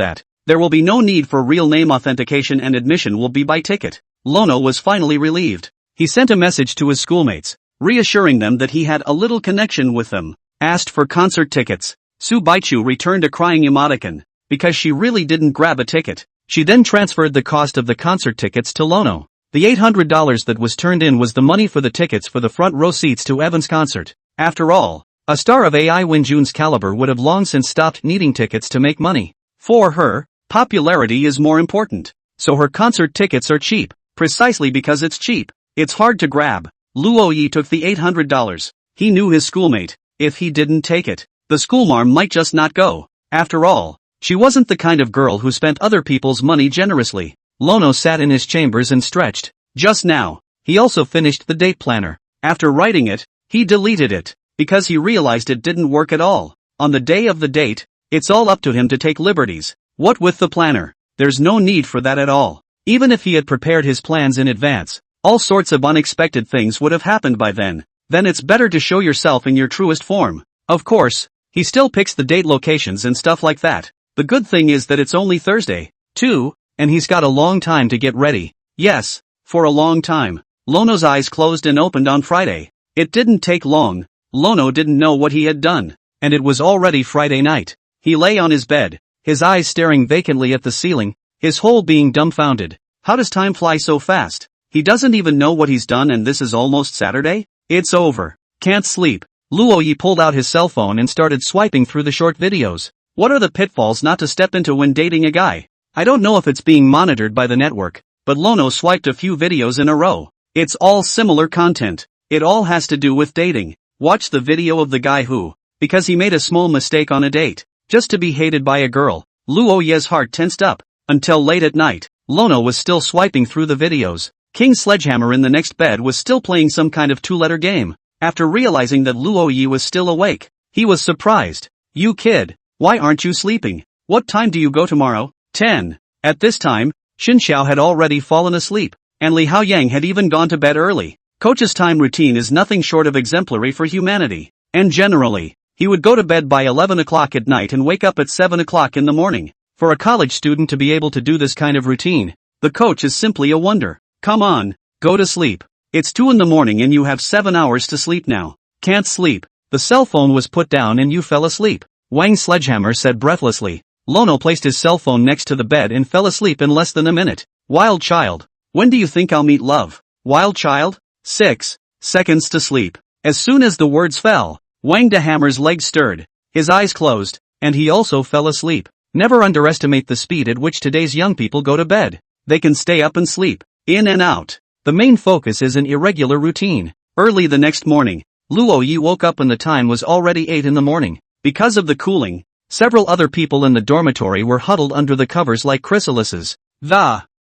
there will be no need for real name authentication and admission will be by ticket. Lono was finally relieved. He sent a message to his schoolmates, reassuring them that he had a little connection with them. Asked for concert tickets. Su Baichu returned a crying emoticon, because she really didn't grab a ticket. She then transferred the cost of the concert tickets to Lono. The $800 that was turned in was the money for the tickets for the front row seats to Evan's concert. After all, a star of AI Wenjun's caliber would have long since stopped needing tickets to make money. For her, popularity is more important. So her concert tickets are cheap, precisely because it's cheap. It's hard to grab. Luo Yi took the $800. He knew his schoolmate. If he didn't take it, the schoolmarm might just not go. After all, she wasn't the kind of girl who spent other people's money generously. Lono sat in his chambers and stretched. Just now, he also finished the date planner. After writing it, he deleted it, because he realized it didn't work at all. On the day of the date, it's all up to him to take liberties. What with the planner? There's no need for that at all. Even if he had prepared his plans in advance, all sorts of unexpected things would have happened by then. Then it's better to show yourself in your truest form. Of course, he still picks the date locations and stuff like that. The good thing is that it's only Thursday, too, and he's got a long time to get ready. Yes, for a long time. Lono's eyes closed and opened on Friday. It didn't take long. Lono didn't know what he had done, and it was already Friday night. He lay on his bed, his eyes staring vacantly at the ceiling, his whole being dumbfounded. How does time fly so fast? He doesn't even know what he's done and this is almost Saturday? It's over. Can't sleep. Luo Yi pulled out his cell phone and started swiping through the short videos. What are the pitfalls not to step into when dating a guy? I don't know if it's being monitored by the network, but Lono swiped a few videos in a row. It's all similar content. It all has to do with dating. Watch the video of the guy who, because he made a small mistake on a date, just to be hated by a girl. Luo Ye's heart tensed up. Until late at night, Lono was still swiping through the videos. King Sledgehammer in the next bed was still playing some kind of 2-letter game. After realizing that Luo Yi was still awake, he was surprised. You kid, why aren't you sleeping? What time do you go tomorrow? 10. At this time, Xin Xiao had already fallen asleep, and Li Haoyang had even gone to bed early. Coach's time routine is nothing short of exemplary for humanity. And generally, he would go to bed by 11 o'clock at night and wake up at 7 o'clock in the morning. For a college student to be able to do this kind of routine, the coach is simply a wonder. Come on, go to sleep. It's 2 in the morning and you have 7 hours to sleep now. Can't sleep. The cell phone was put down and you fell asleep. Wang Sledgehammer said breathlessly. Lono placed his cell phone next to the bed and fell asleep in less than a minute. Wild child. When do you think I'll meet love? Wild child? 6 seconds to sleep. As soon as the words fell, Wang de Hammer's legs stirred. His eyes closed, and he also fell asleep. Never underestimate the speed at which today's young people go to bed. They can stay up and sleep, in and out. The main focus is an irregular routine. Early the next morning, Luo Yi woke up and the time was already 8 in the morning. Because of the cooling, several other people in the dormitory were huddled under the covers like chrysalises.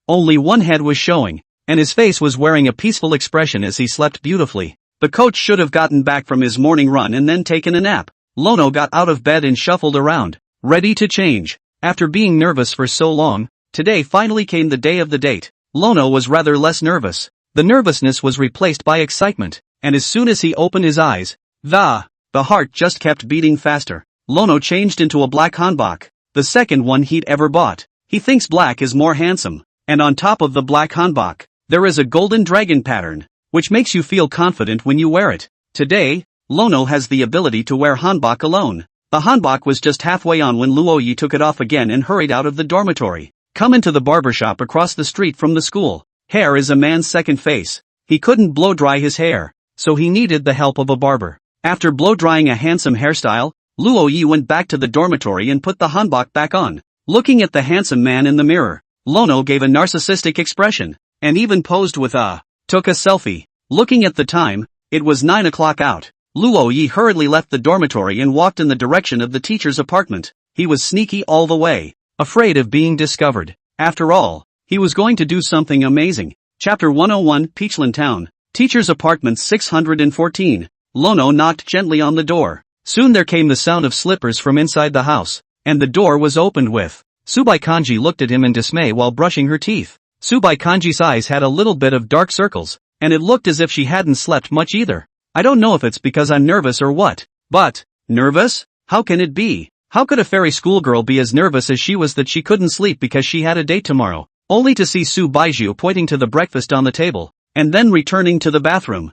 Only one head was showing. and his face was wearing a peaceful expression as he slept beautifully. The coach should have gotten back from his morning run and then taken a nap. Lono got out of bed and shuffled around, ready to change. After being nervous for so long, today finally came the day of the date. Lono was rather less nervous. The nervousness was replaced by excitement, and as soon as he opened his eyes, the heart just kept beating faster. Lono changed into a black hanbok, the second one he'd ever bought. He thinks black is more handsome, and on top of the black hanbok, there is a golden dragon pattern, which makes you feel confident when you wear it. Today, Lono has the ability to wear hanbok alone. The hanbok was just halfway on when Luoyi took it off again and hurried out of the dormitory. Come into the barbershop across the street from the school. Hair is a man's second face. He couldn't blow dry his hair, so he needed the help of a barber. After blow drying a handsome hairstyle, Luoyi went back to the dormitory and put the hanbok back on. Looking at the handsome man in the mirror, Lono gave a narcissistic expression, and even posed with took a selfie. Looking at the time, it was 9 o'clock out. Luoyi hurriedly left the dormitory and walked in the direction of the teacher's apartment. He was sneaky all the way, afraid of being discovered. After all, he was going to do something amazing. Chapter 101, Peachland Town. Teacher's apartment 614. Lono knocked gently on the door. Soon there came the sound of slippers from inside the house, and the door was opened with. Subai Kanji looked at him in dismay while brushing her teeth. Subai Kanji's eyes had a little bit of dark circles, and it looked as if she hadn't slept much either. I don't know if it's because I'm nervous or what, but, nervous? How can it be? How could a fairy schoolgirl be as nervous as she was that she couldn't sleep because she had a date tomorrow, only to see Su Baiju pointing to the breakfast on the table, and then returning to the bathroom.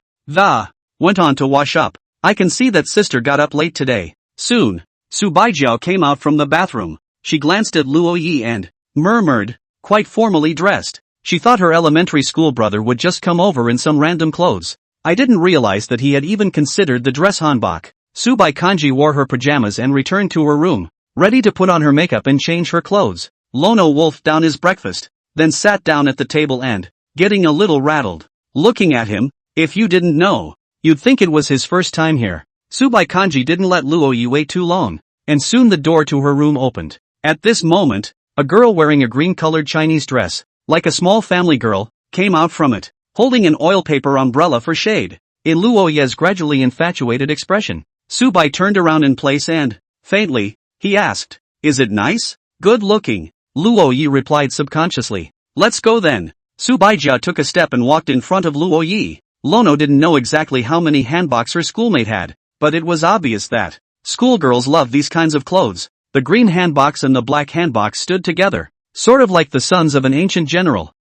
Went on to wash up. I can see that sister got up late today. Soon, Su Baijiao came out from the bathroom. She glanced at Luo Yi and murmured, quite formally dressed. She thought her elementary school brother would just come over in some random clothes. I didn't realize that he had even considered the dress hanbok. Subai Kanji wore her pajamas and returned to her room, ready to put on her makeup and change her clothes. Lono wolfed down his breakfast, then sat down at the table and, getting a little rattled, looking at him. If you didn't know, you'd think it was his first time here. Subai Kanji didn't let Luoyi wait too long, and soon the door to her room opened. At this moment, a girl wearing a green-colored Chinese dress, like a small family girl, came out from it, holding an oil paper umbrella for shade. In Luoyi's gradually infatuated expression, Subai turned around in place and, faintly, he asked, "Is it nice? Good looking?" Luoyi replied subconsciously, "Let's go then." Subaijia took a step and walked in front of Luoyi. Lono didn't know exactly how many hanboks her schoolmate had, but it was obvious that schoolgirls love these kinds of clothes. The green hanboks and the black hanboks stood together, sort of like the sons of an ancient general.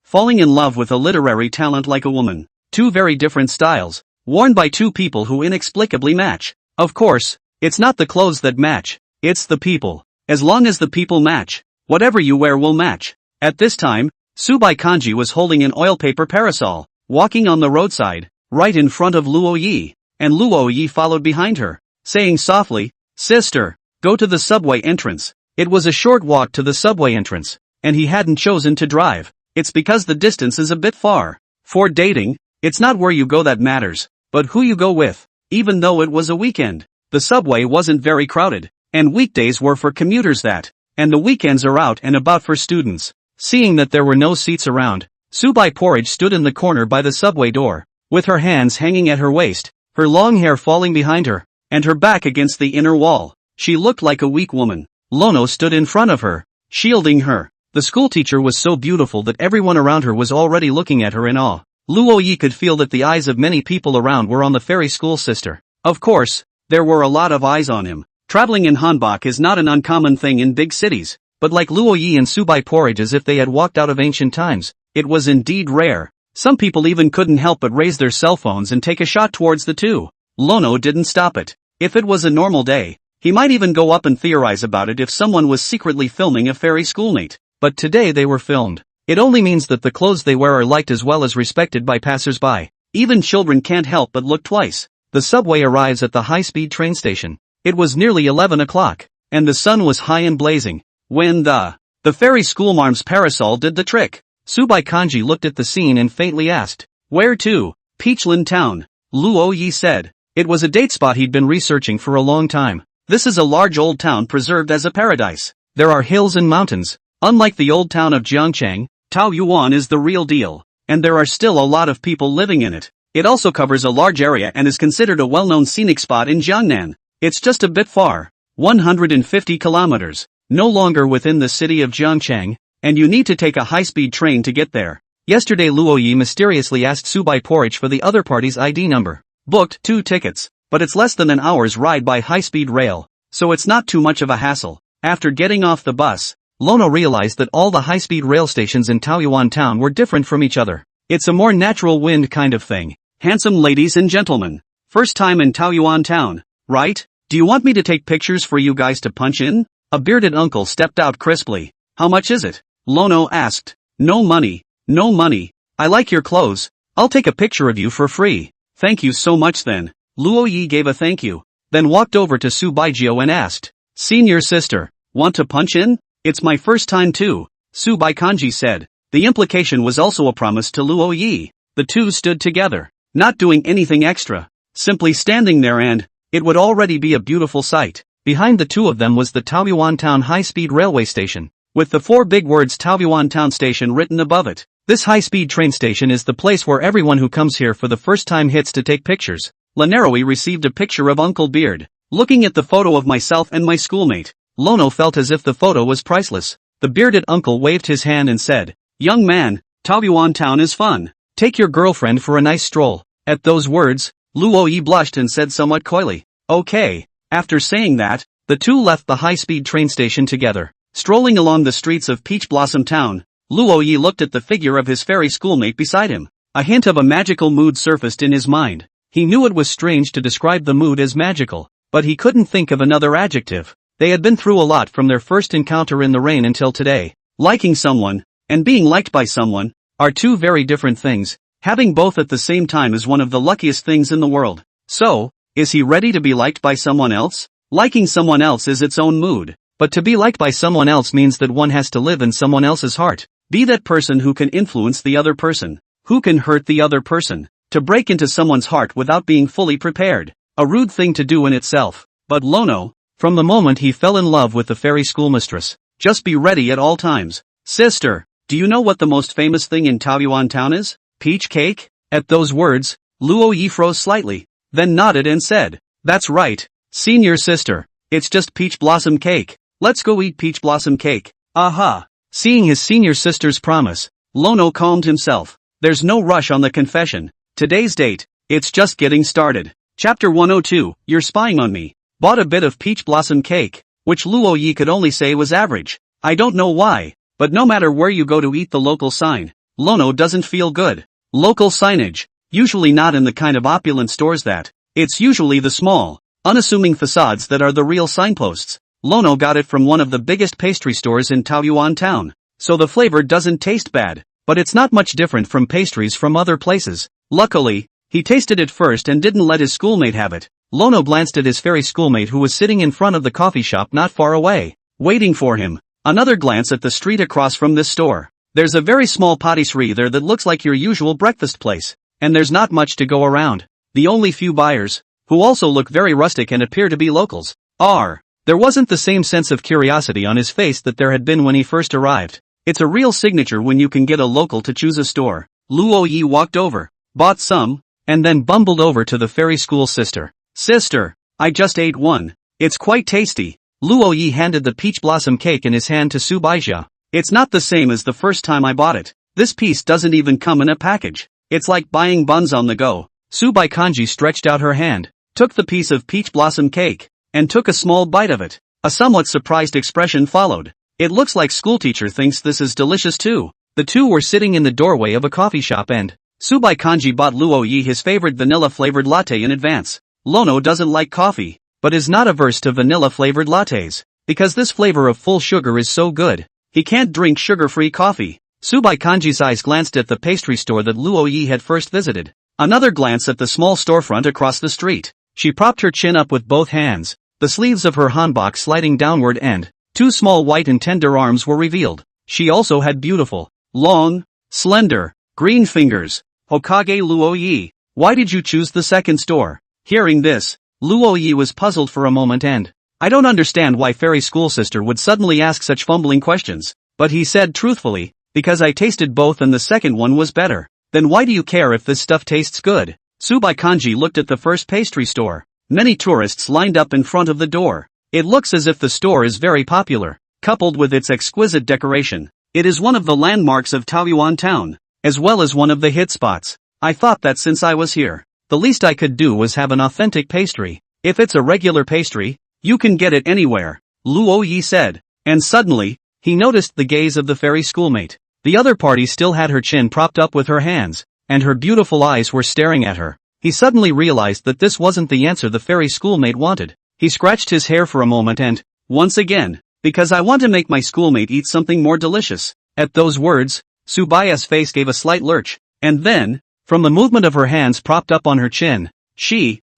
Falling in love with a literary talent like a woman. Two very different styles, worn by two people who inexplicably match. Of course, it's not the clothes that match, it's the people. As long as the people match, whatever you wear will match. At this time, Subai Kanji was holding an oil paper parasol, walking on the roadside, right in front of Luo Yi, and Luo Yi followed behind her, saying softly, "Sister, go to the subway entrance." It was a short walk to the subway entrance, and he hadn't chosen to drive. It's because the distance is a bit far. For dating, it's not where you go that matters, but who you go with. Even though it was a weekend, the subway wasn't very crowded, and weekdays were for commuters and the weekends are out and about for students. Seeing that there were no seats around, Subai Porridge stood in the corner by the subway door, with her hands hanging at her waist, her long hair falling behind her, and her back against the inner wall. She looked like a weak woman. Lono stood in front of her, shielding her. The schoolteacher was so beautiful that everyone around her was already looking at her in awe. Luo Yi could feel that the eyes of many people around were on the fairy school sister. Of course, there were a lot of eyes on him. Traveling in hanbok is not an uncommon thing in big cities, but like Luo Yi and Subai Porridge as if they had walked out of ancient times, it was indeed rare. Some people even couldn't help but raise their cell phones and take a shot towards the two. Lono didn't stop it. If it was a normal day, he might even go up and theorize about it if someone was secretly filming a fairy schoolmate. But today they were filmed. It only means that the clothes they wear are liked as well as respected by passers-by. Even children can't help but look twice. The subway arrives at the high-speed train station. It was nearly 11 o'clock, and the sun was high and blazing, when the fairy schoolmarm's parasol did the trick. Subai Kanji looked at the scene and faintly asked, "Where to?" "Peachland Town," Luo Yi said. It was a date spot he'd been researching for a long time. This is a large old town preserved as a paradise. There are hills and mountains. Unlike the old town of Jiangchang, Taoyuan is the real deal, and there are still a lot of people living in it. It also covers a large area and is considered a well-known scenic spot in Jiangnan. It's just a bit far, 150 kilometers, no longer within the city of Jiangcheng, and you need to take a high-speed train to get there. Yesterday Luo Yi mysteriously asked Subai Porridge for the other party's ID number. Booked 2 tickets, but it's less than an hour's ride by high-speed rail, so it's not too much of a hassle. After getting off the bus, Lono realized that all the high-speed rail stations in Taoyuan town were different from each other. It's a more natural wind kind of thing. Handsome ladies and gentlemen, first time in Taoyuan town, right? Do you want me to take pictures for you guys to punch in? A bearded uncle stepped out crisply. How much is it? Lono asked. No money. No money. I like your clothes. I'll take a picture of you for free. Thank you so much then. Luo Yi gave a thank you, then walked over to Su Baijio and asked, Senior sister, want to punch in? It's my first time too, Su Baikanji said. The implication was also a promise to Luo Yi. The two stood together, not doing anything extra, simply standing there, and it would already be a beautiful sight. Behind the two of them was the Taoyuan Town high-speed railway station, with the 4 big words Taoyuan Town Station written above it. This high-speed train station is the place where everyone who comes here for the first time hits to take pictures. Lanaroi received a picture of Uncle Beard. Looking at the photo of myself and my schoolmate, Lono felt as if the photo was priceless. The bearded uncle waved his hand and said, Young man, Taoyuan Town is fun. Take your girlfriend for a nice stroll. At those words, Luo Yi blushed and said somewhat coyly, Okay. After saying that, the two left the high-speed train station together. Strolling along the streets of Peach Blossom Town, Luo Yi looked at the figure of his fairy schoolmate beside him. A hint of a magical mood surfaced in his mind. He knew it was strange to describe the mood as magical, but he couldn't think of another adjective. They had been through a lot from their first encounter in the rain until today. Liking someone, and being liked by someone, are two very different things. Having both at the same time is one of the luckiest things in the world. So, is he ready to be liked by someone else? Liking someone else is its own mood, but to be liked by someone else means that one has to live in someone else's heart. Be that person who can influence the other person, who can hurt the other person. To break into someone's heart without being fully prepared. A rude thing to do in itself. But Lono, from the moment he fell in love with the fairy schoolmistress, just be ready at all times. Sister, do you know what the most famous thing in Taoyuan Town is? Peach cake? At those words, Luo Yi froze slightly, then nodded and said, That's right, senior sister, it's just peach blossom cake. Let's go eat peach blossom cake. Aha! Seeing his senior sister's promise, Lono calmed himself. There's no rush on the confession. Today's date, it's just getting started. Chapter 102, You're spying on me. Bought a bit of peach blossom cake, which Luo Yi could only say was average. I don't know why, but no matter where you go to eat the local sign, Lono doesn't feel good. Local signage, usually not in the kind of opulent stores that, it's usually the small, unassuming facades that are the real signposts. Lono got it from one of the biggest pastry stores in Taoyuan Town, so the flavor doesn't taste bad, but it's not much different from pastries from other places. Luckily, he tasted it first and didn't let his schoolmate have it. Lono glanced at his fairy schoolmate who was sitting in front of the coffee shop not far away, waiting for him. Another glance at the street across from this store. There's a very small patisserie there that looks like your usual breakfast place, and there's not much to go around. The only few buyers, who also look very rustic and appear to be locals, are. There wasn't the same sense of curiosity on his face that there had been when he first arrived. It's a real signature when you can get a local to choose a store. Luo Yi walked over, bought some, and then bumbled over to the fairy school sister. Sister, I just ate one. It's quite tasty. Luo Yi handed the peach blossom cake in his hand to Su Baijia. It's not the same as the first time I bought it. This piece doesn't even come in a package. It's like buying buns on the go. Su Baikanji stretched out her hand, took the piece of peach blossom cake, and took a small bite of it. A somewhat surprised expression followed. It looks like schoolteacher thinks this is delicious too. The two were sitting in the doorway of a coffee shop and Su Baikanji bought Luo Yi his favorite vanilla-flavored latte in advance. Lono doesn't like coffee, but is not averse to vanilla-flavored lattes, because this flavor of full sugar is so good. He can't drink sugar-free coffee. Su Baikanji's eyes glanced at the pastry store that Luo Yi had first visited. Another glance at the small storefront across the street. She propped her chin up with both hands, the sleeves of her hanbok sliding downward and two small white and tender arms were revealed. She also had beautiful, long, slender, green fingers. Hokage Luo Yi, why did you choose the second store? Hearing this, Luo Yi was puzzled for a moment and, I don't understand why fairy school sister would suddenly ask such fumbling questions, but he said truthfully, Because I tasted both and the second one was better. Then why do you care if this stuff tastes good? Subai Kanji looked at the first pastry store. Many tourists lined up in front of the door. It looks as if the store is very popular, coupled with its exquisite decoration. It is one of the landmarks of Taoyuan town, as well as one of the hit spots. I thought that since I was here, the least I could do was have an authentic pastry. If it's a regular pastry, you can get it anywhere, Luo Yi said. And suddenly, he noticed the gaze of the fairy schoolmate. The other party still had her chin propped up with her hands, and her beautiful eyes were staring at her. He suddenly realized that this wasn't the answer the fairy schoolmate wanted. He scratched his hair for a moment and, once again, because I want to make my schoolmate eat something more delicious. At those words, Subaya's face gave a slight lurch, and then, from the movement of her hands propped up on her chin,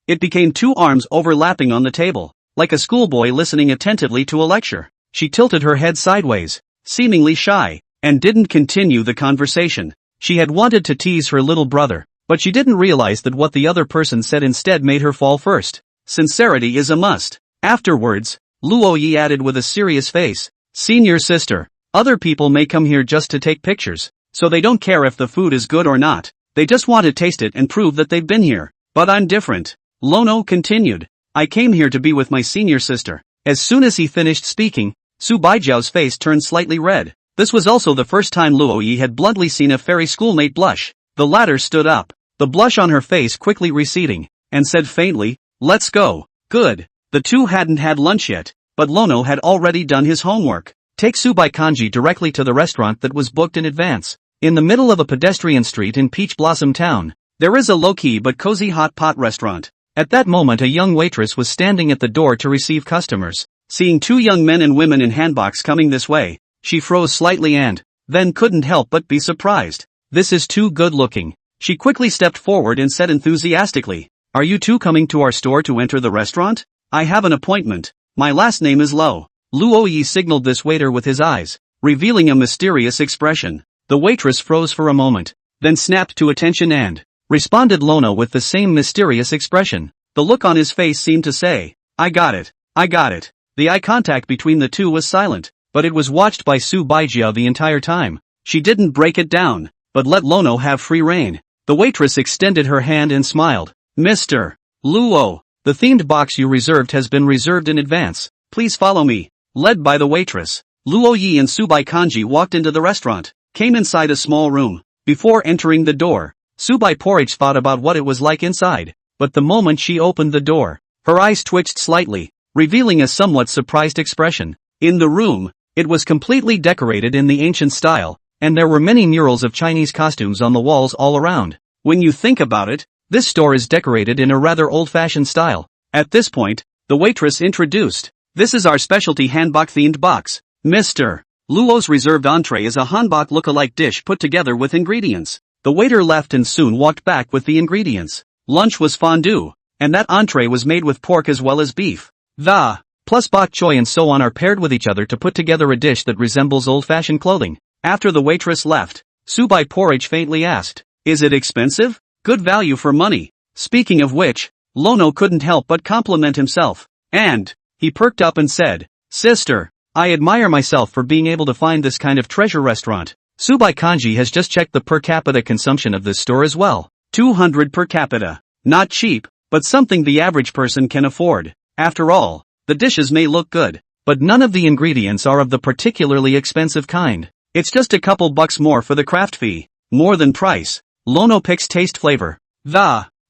it became two arms overlapping on the table, like a schoolboy listening attentively to a lecture. She tilted her head sideways, seemingly shy, and didn't continue the conversation. She had wanted to tease her little brother, but she didn't realize that what the other person said instead made her fall first. Sincerity is a must. Afterwards, Luo Yi added with a serious face, "Senior sister, other people may come here just to take pictures, so they don't care if the food is good or not. They just want to taste it and prove that they've been here. But I'm different." Lono continued. "I came here to be with my senior sister." As soon as he finished speaking, Su Baijiao's face turned slightly red. This was also the first time Luo Yi had bluntly seen a fairy schoolmate blush. The latter stood up, the blush on her face quickly receding, and said faintly, "Let's go." Good. The two hadn't had lunch yet, but Lono had already done his homework. Take Subai Kanji directly to the restaurant that was booked in advance. In the middle of a pedestrian street in Peach Blossom Town, there is a low-key but cozy hot pot restaurant. At that moment a young waitress was standing at the door to receive customers. Seeing two young men and women in hanboks coming this way, she froze slightly and, then couldn't help but be surprised. "This is too good looking." She quickly stepped forward and said enthusiastically, "Are you two coming to our store to enter the restaurant? I have an appointment. My last name is Lo." Luo Yi signaled this waiter with his eyes, revealing a mysterious expression. The waitress froze for a moment, then snapped to attention and responded Lono with the same mysterious expression. The look on his face seemed to say, "I got it, I got it." The eye contact between the two was silent, but it was watched by Su Baijiao the entire time. She didn't break it down, but let Lono have free rein. The waitress extended her hand and smiled. "Mr. Luo, the themed box you reserved has been reserved in advance. Please follow me." Led by the waitress, Luo Yi and Subai Kanji walked into the restaurant, came inside a small room. Before entering the door, Subai Porridge thought about what it was like inside, but the moment she opened the door, her eyes twitched slightly, revealing a somewhat surprised expression. In the room, it was completely decorated in the ancient style, and there were many murals of Chinese costumes on the walls all around. When you think about it, this store is decorated in a rather old-fashioned style. At this point, the waitress introduced, "This is our specialty hanbok-themed box. Mr. Luo's reserved entree is a hanbok look-alike dish put together with ingredients." The waiter left and soon walked back with the ingredients. Lunch was fondue, and that entree was made with pork as well as beef. The plus bok choy and so on are paired with each other to put together a dish that resembles old-fashioned clothing. After the waitress left, Subai Porridge faintly asked, "Is it expensive?" "Good value for money." Speaking of which, Lono couldn't help but compliment himself. And he perked up and said, "Sister, I admire myself for being able to find this kind of treasure restaurant." Subai Kanji has just checked the per capita consumption of this store as well. 200 per capita. Not cheap, but something the average person can afford. After all, the dishes may look good, but none of the ingredients are of the particularly expensive kind. It's just a couple bucks more for the craft fee. More than price. Lono picks taste flavor.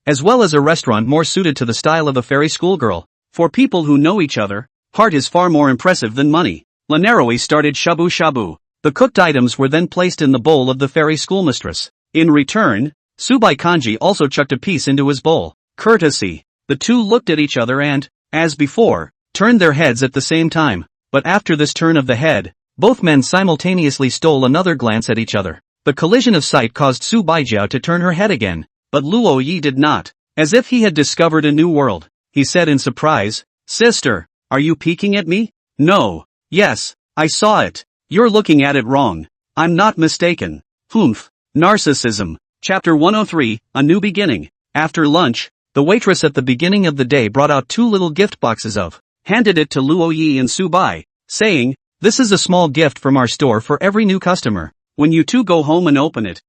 As well as a restaurant more suited to the style of a fairy schoolgirl. For people who know each other, heart is far more impressive than money. Lanaroi started shabu shabu. The cooked items were then placed in the bowl of the fairy schoolmistress. In return, Subai Kanji also chucked a piece into his bowl. Courtesy. The two looked at each other and, as before, turned their heads at the same time. But after this turn of the head, both men simultaneously stole another glance at each other. The collision of sight caused Su Baijiao to turn her head again, but Luo Yi did not. As if he had discovered a new world, he said in surprise, "Sister, are you peeking at me?" "No. Yes, I saw it. You're looking at it wrong. I'm not mistaken." Humph. Narcissism. Chapter 103, A New Beginning. After lunch, the waitress at the beginning of the day brought out two little gift boxes handed it to Luo Yi and Subai, saying, "This is a small gift from our store for every new customer. when you two go home and open it.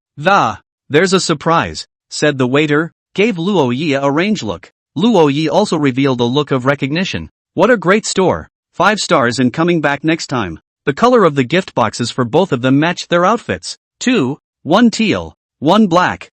There's a surprise, said the waiter, gave Luo Yi a range look. Luo Yi also revealed a look of recognition. What a great store. 5 stars and coming back next time. The color of the gift boxes for both of them matched their outfits. 2, 1 teal, 1 black.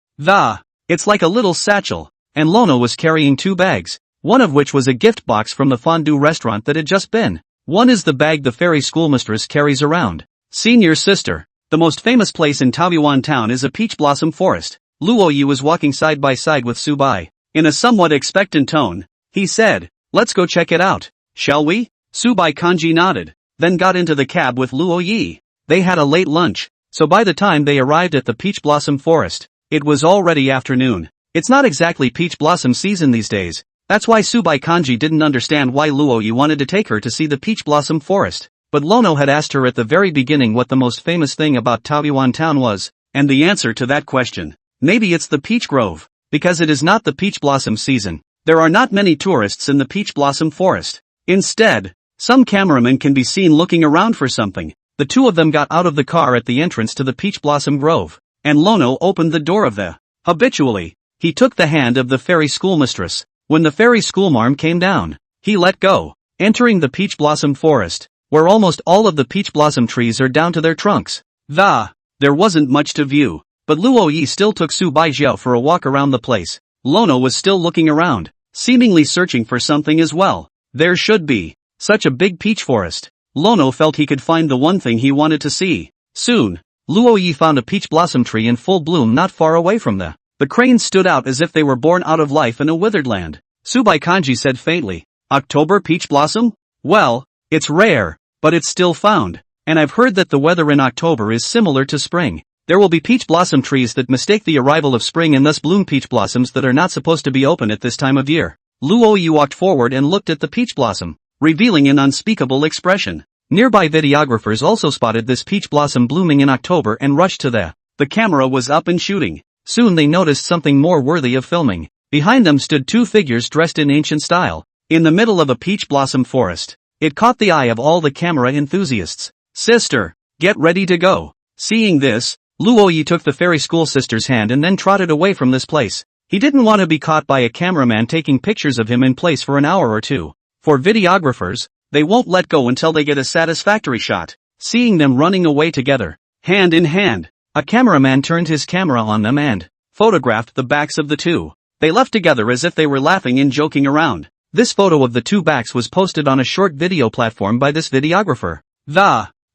It's like a little satchel. And Lono was carrying 2 bags, one of which was a gift box from the fondue restaurant that had just been. One is the bag the fairy schoolmistress carries around. Senior sister. The most famous place in Taoyuan town is a peach blossom forest. Luo Yi was walking side by side with Subai. In a somewhat expectant tone, he said, "Let's go check it out, shall we?" Subai Kanji nodded, then got into the cab with Luo Yi. They had a late lunch, so by the time they arrived at the peach blossom forest, it was already afternoon. It's not exactly peach blossom season these days. That's why Subai Kanji didn't understand why Luo Yi wanted to take her to see the peach blossom forest. But Lono had asked her at the very beginning what the most famous thing about Taoyuan town was, and the answer to that question, maybe it's the peach grove, because it is not the peach blossom season. There are not many tourists in the peach blossom forest. Instead, some cameramen can be seen looking around for something. The two of them got out of the car at the entrance to the peach blossom grove, and Lono opened the door of the. Habitually, he took the hand of the fairy schoolmistress. When the fairy schoolmarm came down, he let go, entering the peach blossom forest, where almost all of the peach blossom trees are down to their trunks. There wasn't much to view, but Luo Yi still took Su Baijiao for a walk around the place. Lono was still looking around, seemingly searching for something as well. There should be such a big peach forest. Lono felt he could find the one thing he wanted to see. Soon, Luo Yi found a peach blossom tree in full bloom not far away from the. The cranes stood out as if they were born out of life in a withered land. Subai Kanji said faintly, "October peach blossom? Well, it's rare, but it's still found. And I've heard that the weather in October is similar to spring. There will be peach blossom trees that mistake the arrival of spring and thus bloom peach blossoms that are not supposed to be open at this time of year." Luo Yi walked forward and looked at the peach blossom, revealing an unspeakable expression. Nearby videographers also spotted this peach blossom blooming in October and rushed to the. The camera was up and shooting. Soon they noticed something more worthy of filming. Behind them stood 2 figures dressed in ancient style, in the middle of a peach blossom forest. It caught the eye of all the camera enthusiasts. "Sister, get ready to go." Seeing this, Luo Yi took the fairy school sister's hand and then trotted away from this place. He didn't want to be caught by a cameraman taking pictures of him in place for an hour or two. For videographers, they won't let go until they get a satisfactory shot. Seeing them running away together, hand in hand, a cameraman turned his camera on them and photographed the backs of the two. They left together as if they were laughing and joking around. This photo of the 2 backs was posted on a short video platform by this videographer,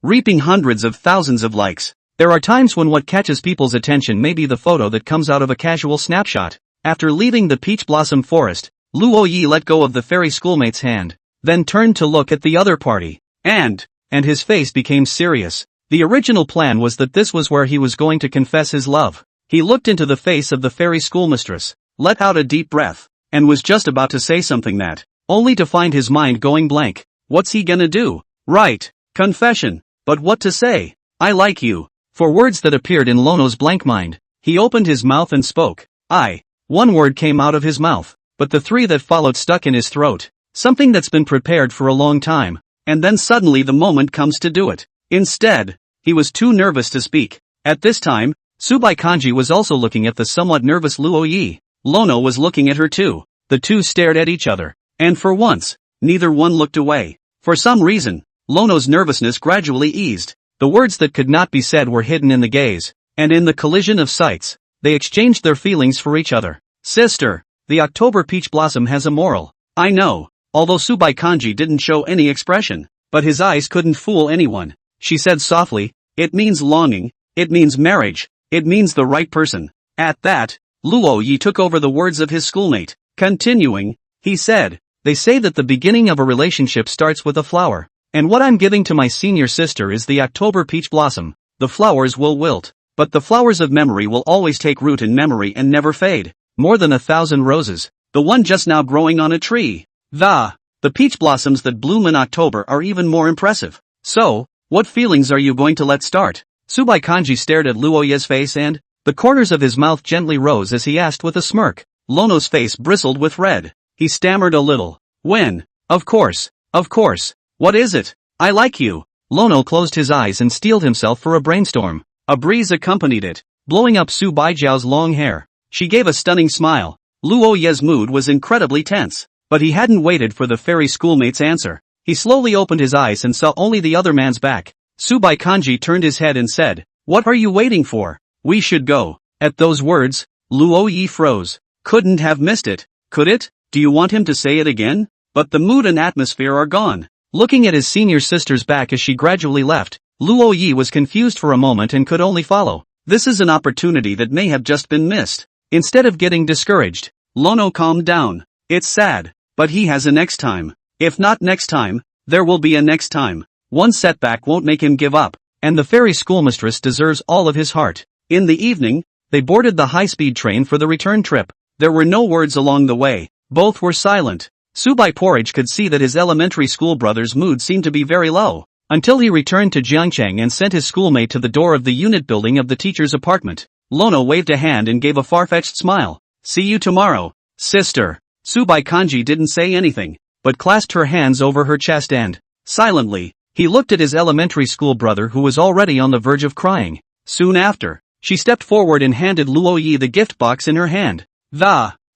reaping hundreds of thousands of likes. There are times when what catches people's attention may be the photo that comes out of a casual snapshot. After leaving the peach blossom forest, Luo Yi let go of the fairy schoolmate's hand, then turned to look at the other party, and his face became serious. The original plan was that this was where he was going to confess his love. He looked into the face of the fairy schoolmistress, let out a deep breath, and was just about to say something that, only to find his mind going blank. What's he gonna do? Right, confession, but what to say? "I like you." For words that appeared in Lono's blank mind, he opened his mouth and spoke. One word came out of his mouth, but the 3 that followed stuck in his throat. Something that's been prepared for a long time, and then suddenly the moment comes to do it. Instead, he was too nervous to speak. At this time, Subai Kanji was also looking at the somewhat nervous Luo Yi. Lono was looking at her too. The two stared at each other, and for once, neither one looked away. For some reason, Lono's nervousness gradually eased. The words that could not be said were hidden in the gaze, and in the collision of sights, they exchanged their feelings for each other. "Sister, the October peach blossom has a moral." "I know." Although Subai Kanji didn't show any expression, but his eyes couldn't fool anyone. She said softly, "It means longing, it means marriage, it means the right person." At that, Luo Yi took over the words of his schoolmate. Continuing, he said, "They say that the beginning of a relationship starts with a flower. And what I'm giving to my senior sister is the October peach blossom. The flowers will wilt, but the flowers of memory will always take root in memory and never fade. More than 1,000 roses, the one just now growing on a tree. The peach blossoms that bloom in October are even more impressive. So, what feelings are you going to let start?" Subai Kanji stared at Luo Yi's face and the corners of his mouth gently rose as he asked with a smirk. Lono's face bristled with red. He stammered a little. "When? Of course. What is it?" "I like you." Lono closed his eyes and steeled himself for a brainstorm. A breeze accompanied it, blowing up Su Baijiao's long hair. She gave a stunning smile. Luo Ye's mood was incredibly tense, but he hadn't waited for the fairy schoolmate's answer. He slowly opened his eyes and saw only the other man's back. Su Baikanji turned his head and said, "What are you waiting for? We should go." At those words, Luo Yi froze. Couldn't have missed it, could it? Do you want him to say it again? But the mood and atmosphere are gone. Looking at his senior sister's back as she gradually left, Luo Yi was confused for a moment and could only follow. This is an opportunity that may have just been missed. Instead of getting discouraged, Lono calmed down. It's sad, but he has a next time. If not next time, there will be a next time. One setback won't make him give up, and the fairy schoolmistress deserves all of his heart. In the evening, they boarded the high-speed train for the return trip. There were no words along the way. Both were silent. Subai Porridge could see that his elementary school brother's mood seemed to be very low, until he returned to Jiangcheng and sent his schoolmate to the door of the unit building of the teacher's apartment. Lono waved a hand and gave a far-fetched smile. "See you tomorrow, sister." Subai Kanji didn't say anything, but clasped her hands over her chest and, silently, he looked at his elementary school brother who was already on the verge of crying. Soon after, she stepped forward and handed Luo Yi the gift box in her hand.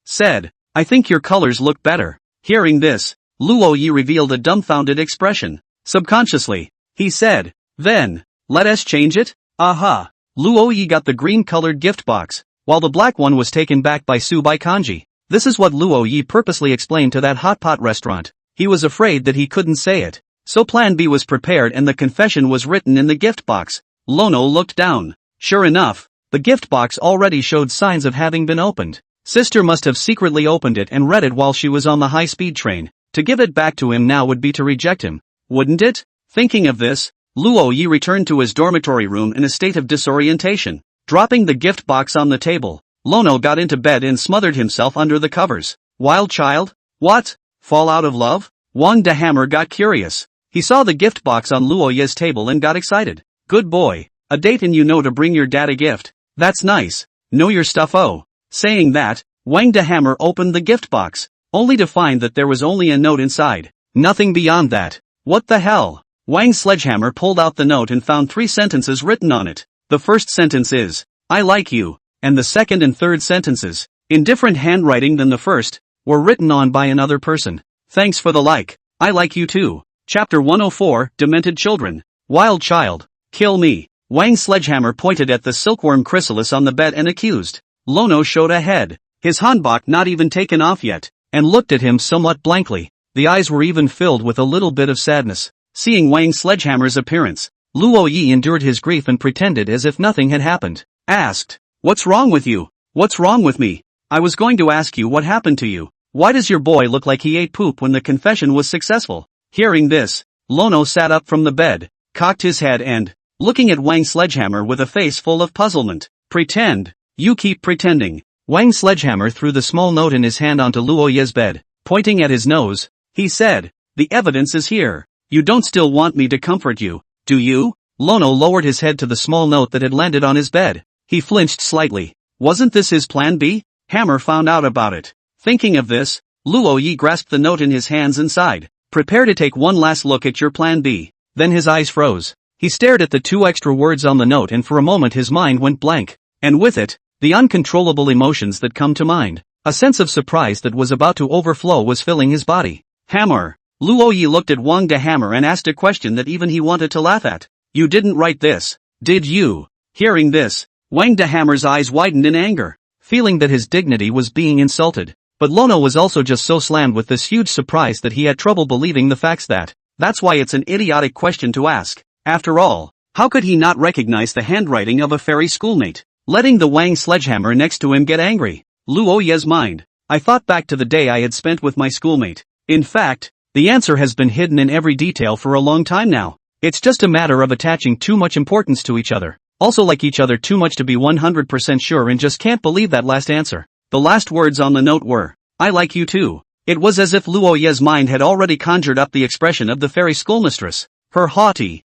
Said, "I think your colors look better." Hearing this, Luo Yi revealed a dumbfounded expression. Subconsciously, he said, "Then, let us change it?" Aha! Luo Yi got the green-colored gift box, while the black one was taken back by Su Baikanji. This is what Luo Yi purposely explained to that hot pot restaurant. He was afraid that he couldn't say it. So plan B was prepared and the confession was written in the gift box. Lono looked down. Sure enough, the gift box already showed signs of having been opened. Sister must have secretly opened it and read it while she was on the high-speed train. To give it back to him now would be to reject him, wouldn't it? Thinking of this, Luo Yi returned to his dormitory room in a state of disorientation. Dropping the gift box on the table, Lono got into bed and smothered himself under the covers. Wild child? What? Fall out of love? Wang de Hammer got curious. He saw the gift box on Luo Yi's table and got excited. Good boy. A date and you know to bring your dad a gift. That's nice. Know your stuff. Oh. Saying that, Wang de Hammer opened the gift box, only to find that there was only a note inside. Nothing beyond that. What the hell? Wang Sledgehammer pulled out the note and found 3 sentences written on it. The first sentence is, "I like you," and the second and third sentences, in different handwriting than the first, were written on by another person. "Thanks for the like. I like you too." Chapter 104, Demented Children. Wild child. Kill me. Wang Sledgehammer pointed at the silkworm chrysalis on the bed and accused. Lono showed a head, his hanbok not even taken off yet, and looked at him somewhat blankly. The eyes were even filled with a little bit of sadness. Seeing Wang Sledgehammer's appearance, Luo Yi endured his grief and pretended as if nothing had happened. Asked, "What's wrong with you?" "What's wrong with me? I was going to ask you what happened to you. Why does your boy look like he ate poop when the confession was successful?" Hearing this, Lono sat up from the bed, cocked his head and, looking at Wang Sledgehammer with a face full of puzzlement. "Pretend. You keep pretending." Wang Sledgehammer threw the small note in his hand onto Luo Yi's bed, pointing at his nose. He said, "The evidence is here. You don't still want me to comfort you, do you?" Lono lowered his head to the small note that had landed on his bed. He flinched slightly. Wasn't this his plan B? Hammer found out about it. Thinking of this, Luo Yi grasped the note in his hands and sighed. "Prepare to take one last look at your plan B." Then his eyes froze. He stared at the 2 extra words on the note and for a moment his mind went blank. And with it, the uncontrollable emotions that come to mind. A sense of surprise that was about to overflow was filling his body. Hammer. Luo Yi looked at Wang de Hammer and asked a question that even he wanted to laugh at. "You didn't write this, did you?" Hearing this, Wang de Hammer's eyes widened in anger, feeling that his dignity was being insulted. But Lono was also just so slammed with this huge surprise that he had trouble believing the facts that's why it's an idiotic question to ask. After all, how could he not recognize the handwriting of a fairy schoolmate? Letting the Wang Sledgehammer next to him get angry. Luo Yi's mind. I thought back to the day I had spent with my schoolmate. In fact, the answer has been hidden in every detail for a long time now. It's just a matter of attaching too much importance to each other. Also like each other too much to be 100% sure and just can't believe that last answer. The last words on the note were, "I like you too." It was as if Luo Yi's mind had already conjured up the expression of the fairy schoolmistress. Her haughty,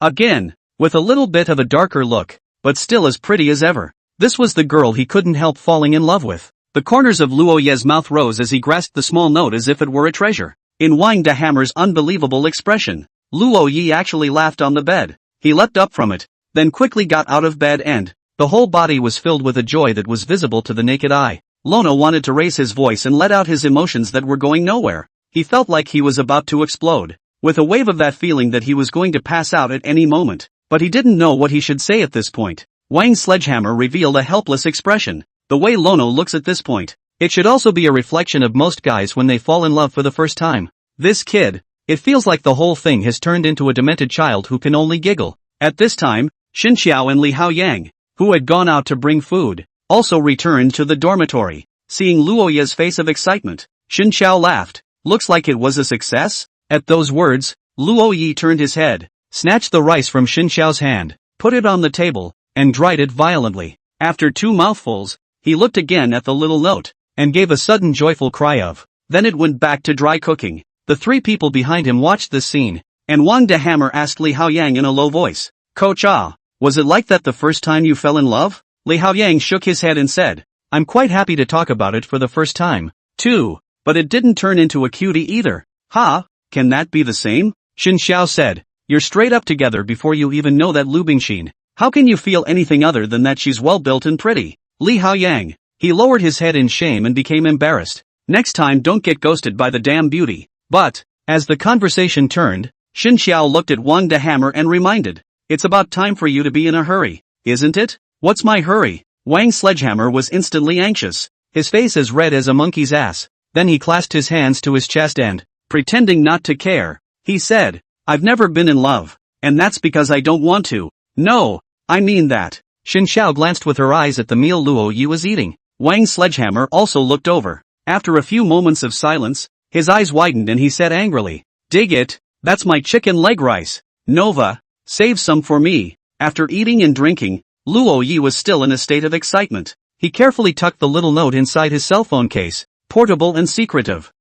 again, with a little bit of a darker look, but still as pretty as ever. This was the girl he couldn't help falling in love with. The corners of Luo Yi's mouth rose as he grasped the small note as if it were a treasure. In Wang de Hammer's unbelievable expression, Luo Yi actually laughed on the bed. He leapt up from it, then quickly got out of bed and, the whole body was filled with a joy that was visible to the naked eye. Lono wanted to raise his voice and let out his emotions that were going nowhere. He felt like he was about to explode, with a wave of that feeling that he was going to pass out at any moment, but he didn't know what he should say at this point. Wang's sledgehammer revealed a helpless expression. The way Lono looks at this point, it should also be a reflection of most guys when they fall in love for the first time. This kid, it feels like the whole thing has turned into a demented child who can only giggle. At this time, Xin Xiao and Li Haoyang, who had gone out to bring food, also returned to the dormitory. Seeing Luoya's face of excitement, Xin Xiao laughed. Looks like it was a success? At those words, Luoyi turned his head, snatched the rice from Xin Xiao's hand, put it on the table, and dried it violently. After 2 mouthfuls, he looked again at the little note, and gave a sudden joyful cry of. Then it went back to dry cooking. The 3 people behind him watched this scene, and Wang de Hammer asked Li Haoyang in a low voice, "Coach Ah, was it like that the first time you fell in love?" Li Haoyang shook his head and said, "I'm quite happy to talk about it for the first time, too, but it didn't turn into a cutie either." "Ha, can that be the same?" Xin Xiao said, "You're straight up together before you even know that Lu Bingxin. How can you feel anything other than that she's well built and pretty?" Li Haoyang, he lowered his head in shame and became embarrassed. "Next time don't get ghosted by the damn beauty." But, as the conversation turned, Xin Xiao looked at Wang de Hammer and reminded, "It's about time for you to be in a hurry, isn't it?" "What's my hurry?" Wang's sledgehammer was instantly anxious, his face as red as a monkey's ass. Then he clasped his hands to his chest and, pretending not to care, he said, "I've never been in love, and that's because I don't want to." "No, I mean that." Xin Xiao glanced with her eyes at the meal Luo Yi was eating. Wang's sledgehammer also looked over. After a few moments of silence, his eyes widened and he said angrily, "Dig it, that's my chicken leg rice. Nova, save some for me." After eating and drinking, Luo Yi was still in a state of excitement. He carefully tucked the little note inside his cell phone case, portable and secretive.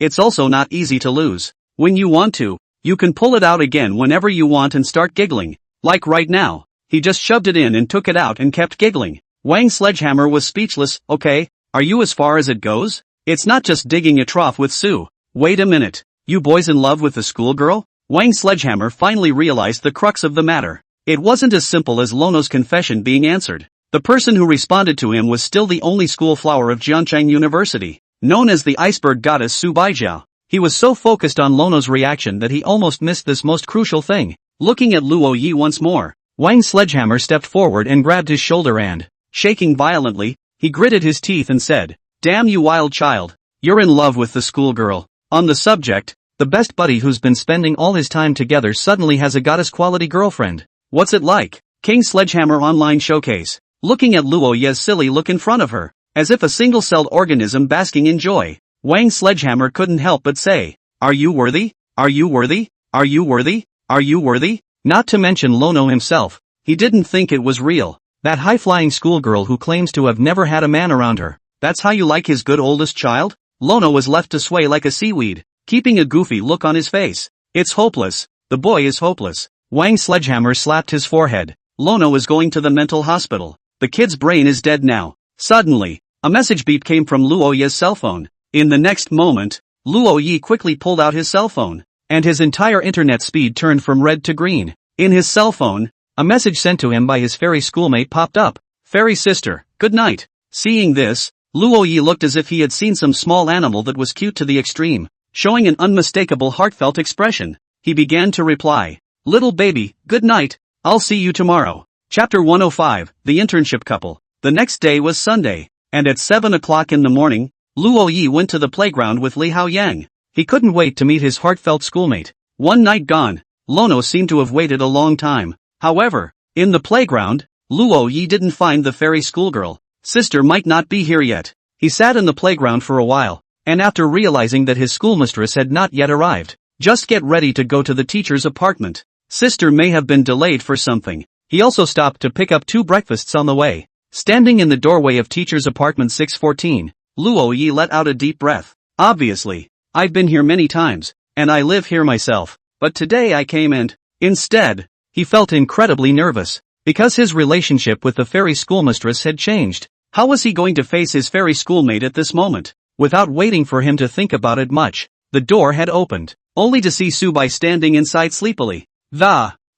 It's also not easy to lose. When you want to, you can pull it out again whenever you want and start giggling. Like right now, he just shoved it in and took it out and kept giggling. Wang's sledgehammer was speechless. "Okay, are you as far as it goes? It's not just digging a trough with Sue. Wait a minute, you boys in love with the schoolgirl?" Wang's sledgehammer finally realized the crux of the matter. It wasn't as simple as Lono's confession being answered. The person who responded to him was still the only school flower of Jiancheng University, known as the iceberg goddess Su Baijiao. He was so focused on Lono's reaction that he almost missed this most crucial thing. Looking at Luo Yi once more, Wang's sledgehammer stepped forward and grabbed his shoulder and, shaking violently, he gritted his teeth and said, "Damn you wild child, you're in love with the schoolgirl." On the subject, the best buddy who's been spending all his time together suddenly has a goddess-quality girlfriend. What's it like? King Sledgehammer Online Showcase. Looking at Luo Yi's silly look in front of her, as if a single-celled organism basking in joy, Wang's sledgehammer couldn't help but say, "Are you worthy? Are you worthy? Are you worthy? Are you worthy?" Not to mention Lono himself, he didn't think it was real. That high-flying schoolgirl who claims to have never had a man around her. That's how you like his good oldest child? Lono was left to sway like a seaweed, keeping a goofy look on his face. It's hopeless. The boy is hopeless. Wang's sledgehammer slapped his forehead. Lono is going to the mental hospital. The kid's brain is dead now. Suddenly, a message beep came from Luo Yi's cell phone. In the next moment, Luo Yi quickly pulled out his cell phone, and his entire internet speed turned from red to green. In his cell phone, a message sent to him by his fairy schoolmate popped up. "Fairy sister, good night." Seeing this, Luo Yi looked as if he had seen some small animal that was cute to the extreme. Showing an unmistakable heartfelt expression, he began to reply, "Little baby, good night, I'll see you tomorrow." Chapter 105, The Internship Couple. The next day was Sunday, and at 7 o'clock in the morning, Luo Yi went to the playground with Li Haoyang. He couldn't wait to meet his heartfelt schoolmate. One night gone, Lono seemed to have waited a long time. However, in the playground, Luo Yi didn't find the fairy schoolgirl. Sister might not be here yet. He sat in the playground for a while, and after realizing that his schoolmistress had not yet arrived, just get ready to go to the teacher's apartment. Sister may have been delayed for something. He also stopped to pick up 2 breakfasts on the way. Standing in the doorway of teacher's apartment 614, Luo Yi let out a deep breath. Obviously, I've been here many times, and I live here myself, but today I came and, instead, he felt incredibly nervous, because his relationship with the fairy schoolmistress had changed. How was he going to face his fairy schoolmate at this moment? Without waiting for him to think about it much, the door had opened, only to see Subai standing inside sleepily.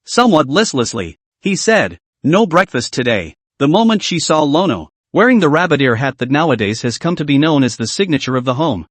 Somewhat listlessly, he said. No breakfast today. The moment she saw Lono, wearing the rabbit ear hat that nowadays has come to be known as the signature of the home,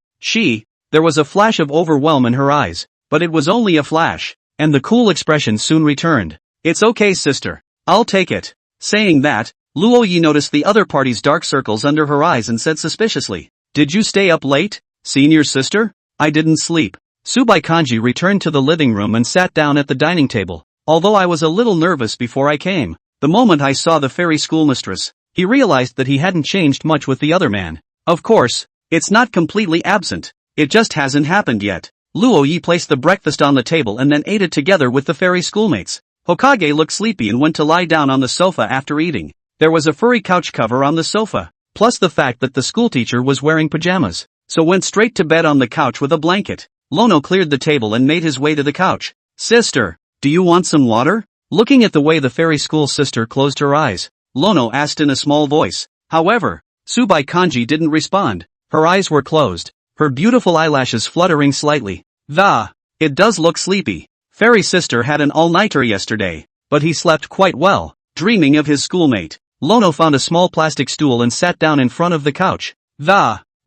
there was a flash of overwhelm in her eyes, but it was only a flash, and the cool expression soon returned. It's okay, sister. I'll take it. Saying that, Luo Yi noticed the other party's dark circles under her eyes and said suspiciously, Did you stay up late, senior sister? I didn't sleep. Subai Kanji returned to the living room and sat down at the dining table. Although I was a little nervous before I came, the moment I saw the fairy schoolmistress, he realized that he hadn't changed much with the other man. Of course, it's not completely absent. It just hasn't happened yet. Luo Yi placed the breakfast on the table and then ate it together with the fairy schoolmates. Hokage looked sleepy and went to lie down on the sofa after eating. There was a furry couch cover on the sofa, plus the fact that the schoolteacher was wearing pajamas, so went straight to bed on the couch with a blanket. Lono cleared the table and made his way to the couch. Sister, do you want some water? Looking at the way the fairy school sister closed her eyes, Lono asked in a small voice. However, Subai Kanji didn't respond. Her eyes were closed, her beautiful eyelashes fluttering slightly. It does look sleepy. Fairy sister had an all-nighter yesterday, but he slept quite well, dreaming of his schoolmate. Lono found a small plastic stool and sat down in front of the couch.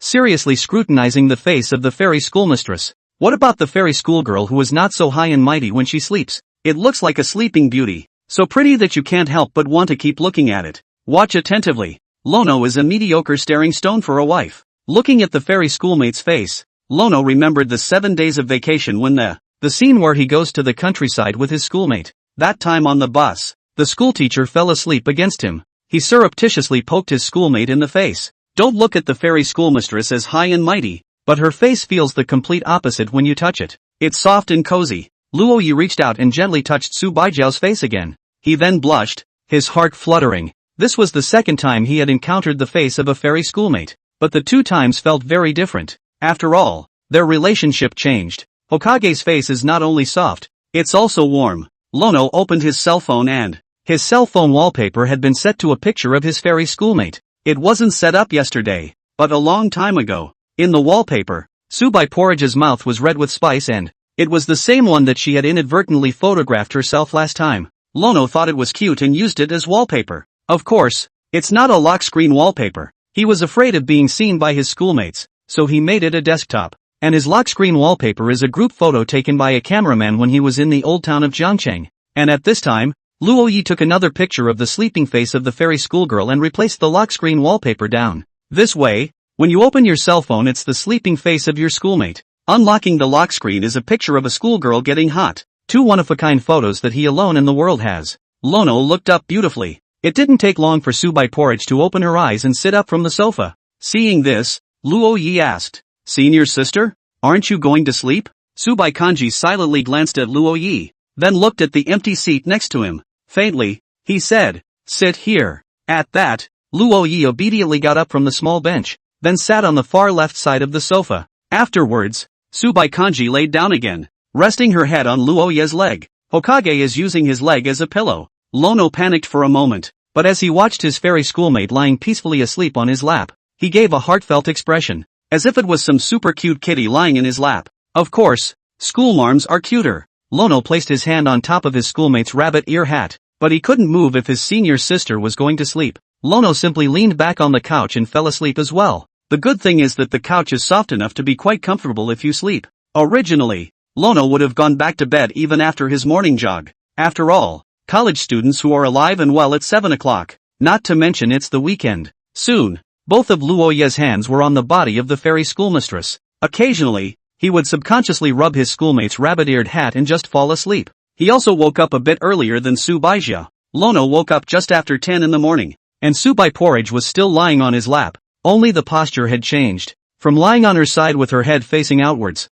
Seriously scrutinizing the face of the fairy schoolmistress. What about the fairy schoolgirl who is not so high and mighty when she sleeps? It looks like a sleeping beauty, so pretty that you can't help but want to keep looking at it. Watch attentively. Lono is a mediocre staring stone for a wife. Looking at the fairy schoolmate's face, Lono remembered the 7 days of vacation when the scene where he goes to the countryside with his schoolmate. That time on the bus, the schoolteacher fell asleep against him. He surreptitiously poked his schoolmate in the face. Don't look at the fairy schoolmistress as high and mighty, but her face feels the complete opposite when you touch it. It's soft and cozy. Luo Yi reached out and gently touched Su Baijiao's face again. He then blushed, his heart fluttering. This was the second time he had encountered the face of a fairy schoolmate, but the 2 times felt very different. After all, their relationship changed. Hokage's face is not only soft, it's also warm. Lono opened his cell phone and his cell phone wallpaper had been set to a picture of his fairy schoolmate. It wasn't set up yesterday, but a long time ago. In the wallpaper, Subai Porridge's mouth was red with spice and it was the same one that she had inadvertently photographed herself last time. Lono thought it was cute and used it as wallpaper. Of course, it's not a lock screen wallpaper. He was afraid of being seen by his schoolmates, so he made it a desktop. And his lock screen wallpaper is a group photo taken by a cameraman when he was in the old town of Jiangcheng. And at this time, Luo Yi took another picture of the sleeping face of the fairy schoolgirl and replaced the lock screen wallpaper down. This way, when you open your cell phone it's the sleeping face of your schoolmate. Unlocking the lock screen is a picture of a schoolgirl getting hot. 2 one-of-a-kind photos that he alone in the world has. Lono looked up beautifully. It didn't take long for Subai Porridge to open her eyes and sit up from the sofa. Seeing this, Luo Yi asked, Senior sister, aren't you going to sleep? Subai Kanji silently glanced at Luo Yi, then looked at the empty seat next to him. Faintly, he said, Sit here. At that, Luo Yi obediently got up from the small bench, then sat on the far left side of the sofa. Afterwards, Subai Kanji laid down again, resting her head on Luo Yi's leg. Hokage is using his leg as a pillow. Lono panicked for a moment, but as he watched his fairy schoolmate lying peacefully asleep on his lap, he gave a heartfelt expression, as if it was some super cute kitty lying in his lap. Of course, schoolmarms are cuter. Lono placed his hand on top of his schoolmate's rabbit ear hat, but he couldn't move if his senior sister was going to sleep. Lono simply leaned back on the couch and fell asleep as well. The good thing is that the couch is soft enough to be quite comfortable if you sleep. Originally, Lono would have gone back to bed even after his morning jog. After all, college students who are alive and well at 7 o'clock, not to mention it's the weekend. Soon, both of Luo Yi's hands were on the body of the fairy schoolmistress. Occasionally, he would subconsciously rub his schoolmate's rabbit-eared hat and just fall asleep. He also woke up a bit earlier than Su Baijia. Lono woke up just after 10 in the morning, and Subai Porridge was still lying on his lap, only the posture had changed. From lying on her side with her head facing outwards,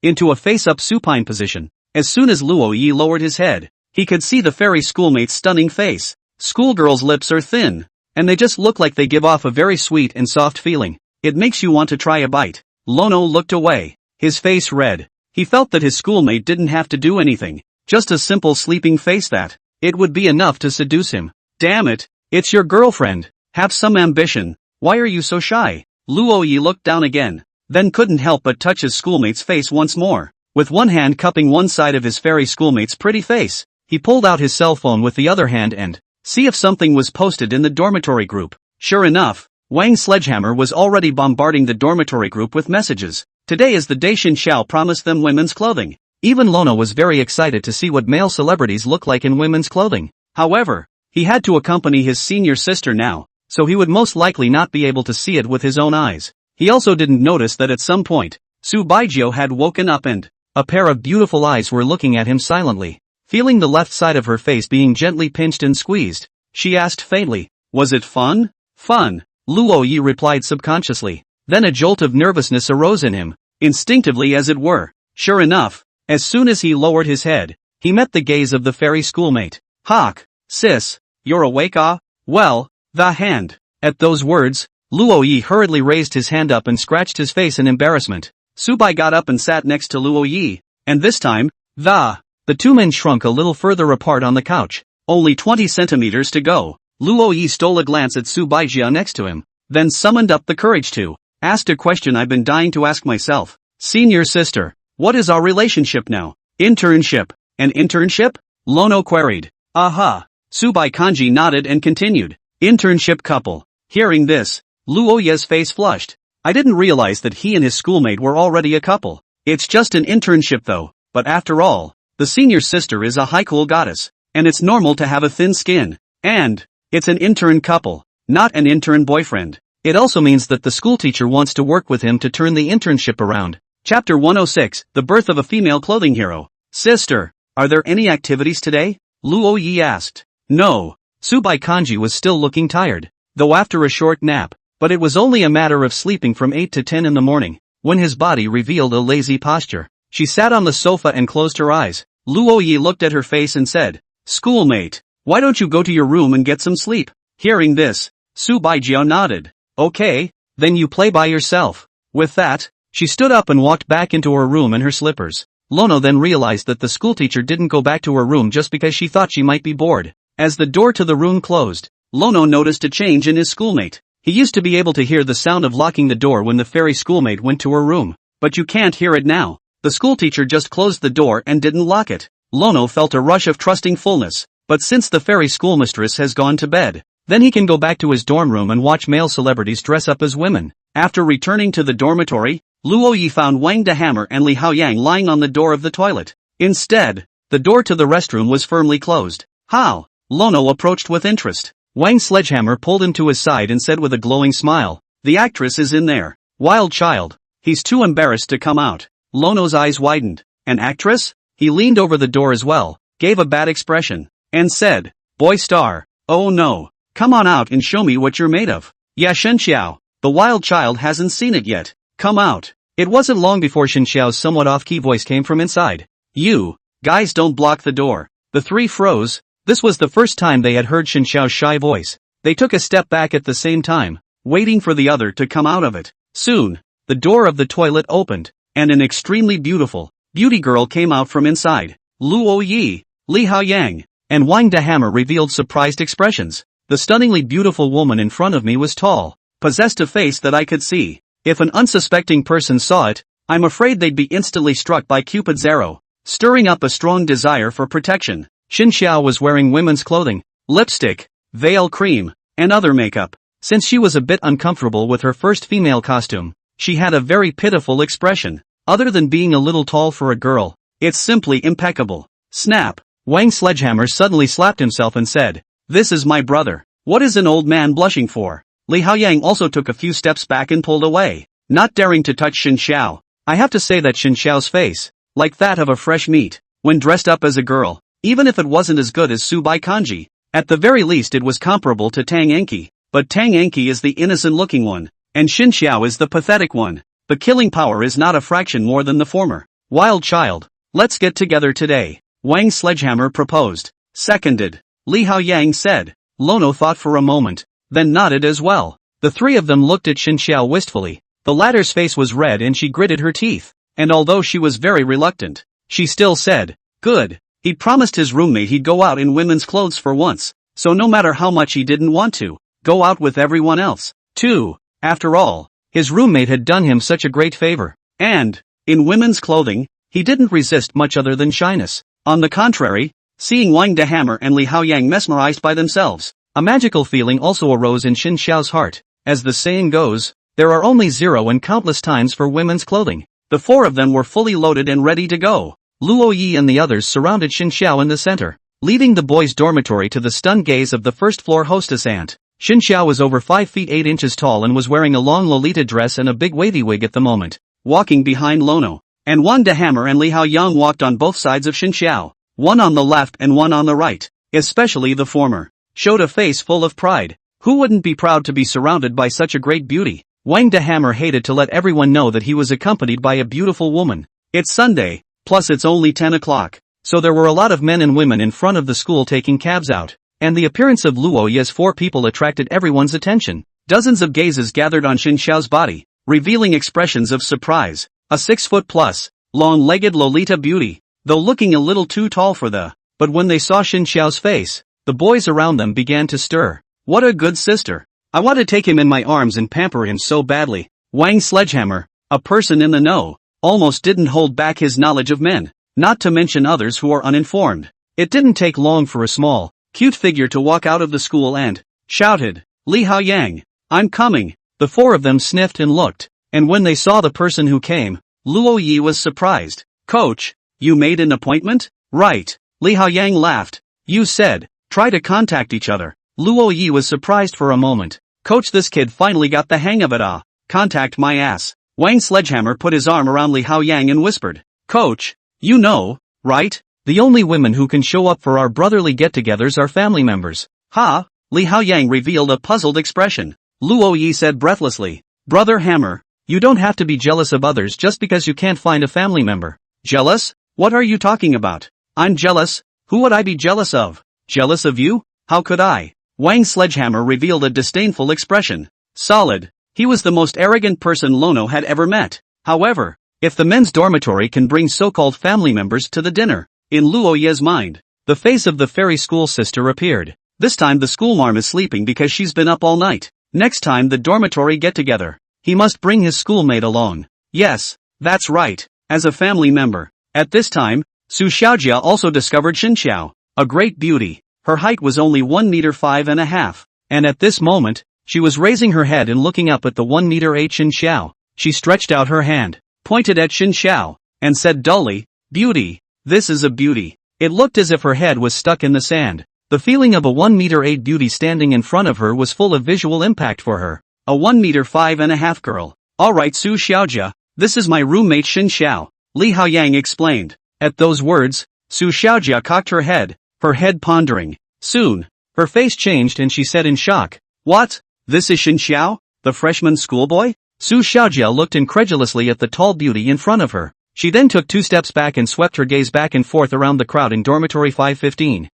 into a face-up supine position. As soon as Luo Yi lowered his head, he could see the fairy schoolmate's stunning face. Schoolgirls' lips are thin, and they just look like they give off a very sweet and soft feeling. It makes you want to try a bite. Lono looked away, his face red. He felt that his schoolmate didn't have to do anything, just a simple sleeping face that it would be enough to seduce him. Damn it, it's your girlfriend. Have some ambition. Why are you so shy? Luo Yi looked down again, then couldn't help but touch his schoolmate's face once more. With one hand cupping one side of his fairy schoolmate's pretty face, He pulled out his cell phone with the other hand and see if something was posted in the dormitory group. Sure enough, Wang Sledgehammer was already bombarding the dormitory group with messages. Today is the day Xin Xiao promised them women's clothing. Even Lono was very excited to see what male celebrities look like in women's clothing. However, he had to accompany his senior sister now, so he would most likely not be able to see it with his own eyes. He also didn't notice that at some point, Su Baijio had woken up and a pair of beautiful eyes were looking at him silently. Feeling the left side of her face being gently pinched and squeezed, she asked faintly, "Was it fun?" "Fun," Luo Yi replied subconsciously. Then a jolt of nervousness arose in him, instinctively as it were. Sure enough, as soon as he lowered his head, he met the gaze of the fairy schoolmate. "Hawk, sis, you're awake ah? Well, the hand." At those words, Luo Yi hurriedly raised his hand up and scratched his face in embarrassment. Subai got up and sat next to Luo Yi, and this time, the two men shrunk a little further apart on the couch. Only 20 centimeters to go. Luo Yi stole a glance at Su Baijia next to him, then summoned up the courage to ask a question I've been dying to ask myself. "Senior sister, what is our relationship now?" "Internship." "An internship?" Lono queried. "Aha." Subai Kanji nodded and continued. "Internship couple." Hearing this, Luo Yi's face flushed. I didn't realize that he and his schoolmate were already a couple. It's just an internship though, but after all, the senior sister is a high-cool goddess, and it's normal to have a thin skin. And it's an intern couple, not an intern boyfriend. It also means that the schoolteacher wants to work with him to turn the internship around. Chapter 106, The Birth of a Female Clothing Hero. "Sister, are there any activities today?" Luo Yi asked. "No." Subai Kanji was still looking tired, though after a short nap, but it was only a matter of sleeping from 8 to 10 in the morning, when his body revealed a lazy posture. She sat on the sofa and closed her eyes. Luo Yi looked at her face and said, "Schoolmate, why don't you go to your room and get some sleep?" Hearing this, Su Baijio nodded. "Okay, then you play by yourself." With that, she stood up and walked back into her room in her slippers. Lono then realized that the schoolteacher didn't go back to her room just because she thought she might be bored. As the door to the room closed, Lono noticed a change in his schoolmate. He used to be able to hear the sound of locking the door when the fairy schoolmate went to her room, but you can't hear it now. The schoolteacher just closed the door and didn't lock it. Lono felt a rush of trusting fullness, but since the fairy schoolmistress has gone to bed, then he can go back to his dorm room and watch male celebrities dress up as women. After returning to the dormitory, Luo Yi found Wang the Hammer and Li Haoyang lying on the door of the toilet. Instead, the door to the restroom was firmly closed. "How?" Lono approached with interest. Wang Sledgehammer pulled him to his side and said with a glowing smile, "The actress is in there. Wild child. He's too embarrassed to come out." Lono's eyes widened. "An actress?" He leaned over the door as well, gave a bad expression, and said, "Boy star. Oh no. Come on out and show me what you're made of." "Yeah, Shen Xiao. The wild child hasn't seen it yet. Come out." It wasn't long before Shen Xiao's somewhat off-key voice came from inside. "You guys don't block the door." The three froze. This was the first time they had heard Shen Xiao's shy voice. They took a step back at the same time, waiting for the other to come out of it. Soon, the door of the toilet opened, and an extremely beautiful beauty girl came out from inside. Luo Yi, Li Haoyang, and Wang the Hammer revealed surprised expressions. The stunningly beautiful woman in front of me was tall, possessed a face that I could see. If an unsuspecting person saw it, I'm afraid they'd be instantly struck by Cupid's arrow, stirring up a strong desire for protection. Xin Xiao was wearing women's clothing, lipstick, veil cream, and other makeup. Since she was a bit uncomfortable with her first female costume, she had a very pitiful expression. Other than being a little tall for a girl, it's simply impeccable. Snap! Wang Sledgehammer suddenly slapped himself and said, "This is my brother. What is an old man blushing for?" Li Haoyang also took a few steps back and pulled away, not daring to touch Xin Xiao. I have to say that Xin Xiao's face, like that of a fresh meat, when dressed up as a girl, even if it wasn't as good as Subai Kanji, at the very least it was comparable to Tang Enki. But Tang Enki is the innocent-looking one, and Xin Xiao is the pathetic one. The killing power is not a fraction more than the former. "Wild child, let's get together today," Wang Sledgehammer proposed. "Seconded," Li Haoyang said. Lono thought for a moment, then nodded as well. The three of them looked at Xin Xiao wistfully. The latter's face was red and she gritted her teeth, and although she was very reluctant, she still said, "Good." He'd promised his roommate he'd go out in women's clothes for once, so no matter how much he didn't want to, go out with everyone else, too. After all, his roommate had done him such a great favor. And, in women's clothing, he didn't resist much other than shyness. On the contrary, seeing Wang the Hammer and Li Haoyang mesmerized by themselves. A magical feeling also arose in Xin Xiao's heart. As the saying goes, there are only 0 and countless times for women's clothing. The 4 of them were fully loaded and ready to go. Luo Yi and the others surrounded Xin Xiao in the center, leaving the boys' dormitory to the stunned gaze of the first-floor hostess aunt. Xin Xiao was over 5 feet 8 inches tall and was wearing a long Lolita dress and a big wavy wig at the moment, walking behind Lono. And Wang the Hammer and Li Haoyang walked on both sides of Xin Xiao, one on the left and one on the right. Especially the former showed a face full of pride. Who wouldn't be proud to be surrounded by such a great beauty? Wang the Hammer hated to let everyone know that he was accompanied by a beautiful woman. It's Sunday, plus it's only 10 o'clock, so there were a lot of men and women in front of the school taking cabs out. And the appearance of Luo Yi's 4 people attracted everyone's attention. Dozens of gazes gathered on Xin Xiao's body, revealing expressions of surprise. A 6-foot-plus, long-legged Lolita beauty, though looking a little too tall for the. But when they saw Xin Xiao's face, the boys around them began to stir. What a good sister. I want to take him in my arms and pamper him so badly. Wang Sledgehammer, a person in the know, almost didn't hold back his knowledge of men, not to mention others who are uninformed. It didn't take long for a small, cute figure to walk out of the school and shouted, Li Haoyang, I'm coming. The 4 of them sniffed and looked, and when they saw the person who came, Luo Yi was surprised. Coach, you made an appointment? Right. Li Haoyang laughed. You said, try to contact each other. Luo Yi was surprised for a moment. Coach, this kid finally got the hang of it. Contact my ass. Wang Sledgehammer put his arm around Li Haoyang and whispered, Coach, you know, right? The only women who can show up for our brotherly get-togethers are family members. Ha! Li Haoyang revealed a puzzled expression. Luo Yi said breathlessly, Brother Hammer, you don't have to be jealous of others just because you can't find a family member. Jealous? What are you talking about? I'm jealous? Who would I be jealous of? Jealous of you? How could I? Wang Sledgehammer revealed a disdainful expression. Solid. He was the most arrogant person Lono had ever met. However, if the men's dormitory can bring so-called family members to the dinner, in Luo Ye's mind, the face of the fairy school sister appeared. This time the schoolmarm is sleeping because she's been up all night. Next time the dormitory get-together, he must bring his schoolmate along. Yes, that's right, as a family member. At this time, Su Xiaojia also discovered Xin Xiao, a great beauty. Her height was only 1 meter 5.5, and at this moment, she was raising her head and looking up at the 1 meter 8 Xin Xiao. She stretched out her hand, pointed at Xin Xiao, and said dully, Beauty, this is a beauty. It looked as if her head was stuck in the sand. The feeling of a 1 meter 8 beauty standing in front of her was full of visual impact for her. A 1 meter 5.5 girl. Alright Su Xiaojia, this is my roommate Xin Xiao, Li Haoyang explained. At those words, Su Xiaojia cocked her head pondering. Soon, her face changed and she said in shock, What? This is Xin Xiao, the freshman schoolboy? Su Xiaojia looked incredulously at the tall beauty in front of her. She then took 2 steps back and swept her gaze back and forth around the crowd in dormitory 515.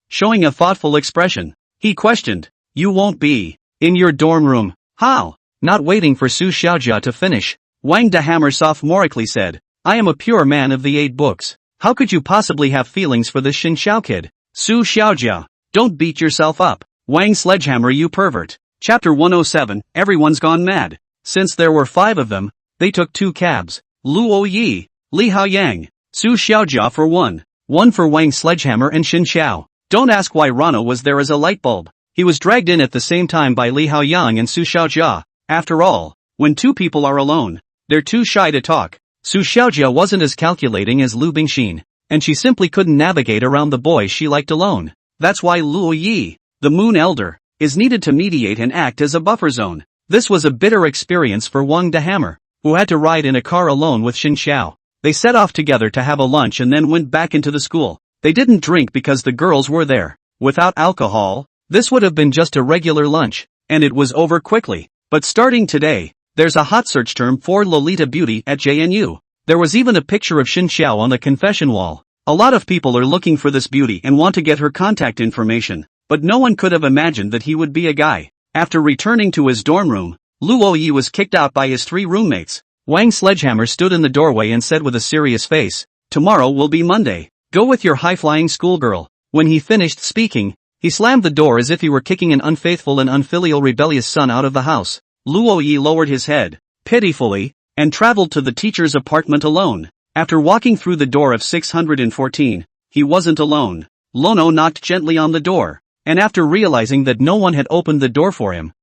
Showing a thoughtful expression, he questioned, You won't be in your dorm room? How? Not waiting for Su Xiaojia to finish, Wang the Hammer sophomorically said, I am a pure man of the 8 books. How could you possibly have feelings for this Xin Xiao kid? Su Xiaojia, don't beat yourself up. Wang Sledgehammer, you pervert. Chapter 107, Everyone's Gone Mad. Since there were 5 of them, they took 2 cabs. Luo Yi, Li Haoyang, Su Xiaojia for one for Wang Sledgehammer and Xin Xiao. Don't ask why Rano was there as a light bulb. He was dragged in at the same time by Li Haoyang and Su Xiaojia. After all, when 2 people are alone, they're too shy to talk. Su Xiaojia wasn't as calculating as Lu Bingxin, and she simply couldn't navigate around the boys she liked alone. That's why Luo Yi, the Moon Elder, is needed to mediate and act as a buffer zone. This was a bitter experience for Wang the Hammer, who had to ride in a car alone with Xin Xiao. They set off together to have a lunch and then went back into the school. They didn't drink because the girls were there. Without alcohol, this would have been just a regular lunch, and it was over quickly. But starting today, there's a hot search term for Lolita Beauty at JNU. There was even a picture of Xin Xiao on the confession wall. A lot of people are looking for this beauty and want to get her contact information, but no one could have imagined that he would be a guy. After returning to his dorm room, Luo Yi was kicked out by his 3 roommates. Wang Sledgehammer stood in the doorway and said with a serious face, Tomorrow will be Monday. Go with your high-flying schoolgirl. When he finished speaking, he slammed the door as if he were kicking an unfaithful and unfilial rebellious son out of the house. Luo Yi lowered his head, pitifully, and traveled to the teacher's apartment alone. After walking through the door of 614, he wasn't alone. Lono knocked gently on the door, and after realizing that no one had opened the door for him,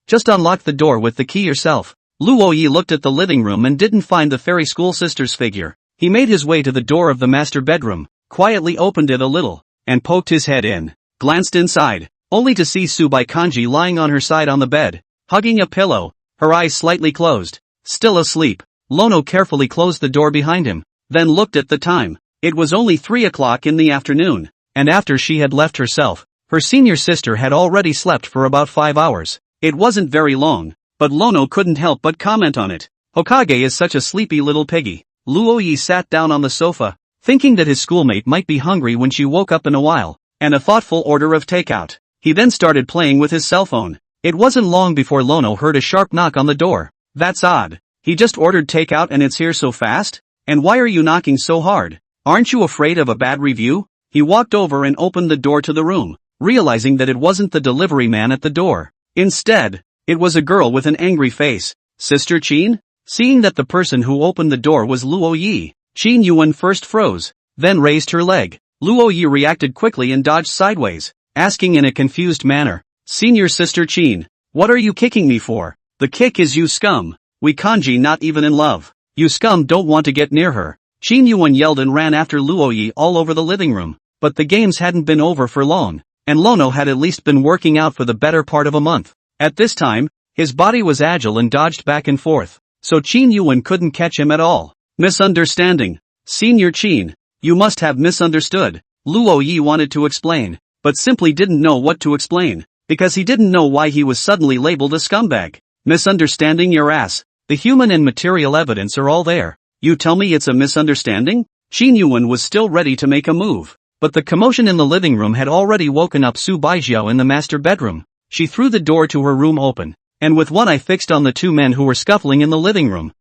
just unlocked the door with the key yourself. Luo Yi looked at the living room and didn't find the fairy school sister's figure. He made his way to the door of the master bedroom, quietly opened it a little, and poked his head in, glanced inside, only to see Subai Kanji lying on her side on the bed, hugging a pillow, her eyes slightly closed, still asleep. Lono carefully closed the door behind him, then looked at the time. It was only 3 o'clock in the afternoon, and after she had left herself, her senior sister had already slept for about 5 hours. It wasn't very long, but Lono couldn't help but comment on it. Hokage is such a sleepy little piggy. Luo Yi sat down on the sofa, thinking that his schoolmate might be hungry when she woke up in a while, and a thoughtful order of takeout. He then started playing with his cell phone. It wasn't long before Lono heard a sharp knock on the door. That's odd. He just ordered takeout and it's here so fast? And why are you knocking so hard? Aren't you afraid of a bad review? He walked over and opened the door to the room, realizing that it wasn't the delivery man at the door. Instead, it was a girl with an angry face. Sister Qin? Seeing that the person who opened the door was Luo Yi, Qin Yuan first froze, then raised her leg. Luo Yi reacted quickly and dodged sideways, asking in a confused manner, Senior Sister Qin, what are you kicking me for? The kick is you scum. We kanji not even in love. You scum don't want to get near her. Qin Yuan yelled and ran after Luo Yi all over the living room, but the games hadn't been over for long, and Lono had at least been working out for the better part of a month. At this time, his body was agile and dodged back and forth, so Qin Yuan couldn't catch him at all. Misunderstanding. Senior Qin, you must have misunderstood. Luo Yi wanted to explain, but simply didn't know what to explain, because he didn't know why he was suddenly labeled a scumbag. Misunderstanding your ass. The human and material evidence are all there. You tell me it's a misunderstanding? Qin Yuan was still ready to make a move, but the commotion in the living room had already woken up Su Baijiao in the master bedroom. She threw the door to her room open, and with one eye fixed on the two men who were scuffling in the living room.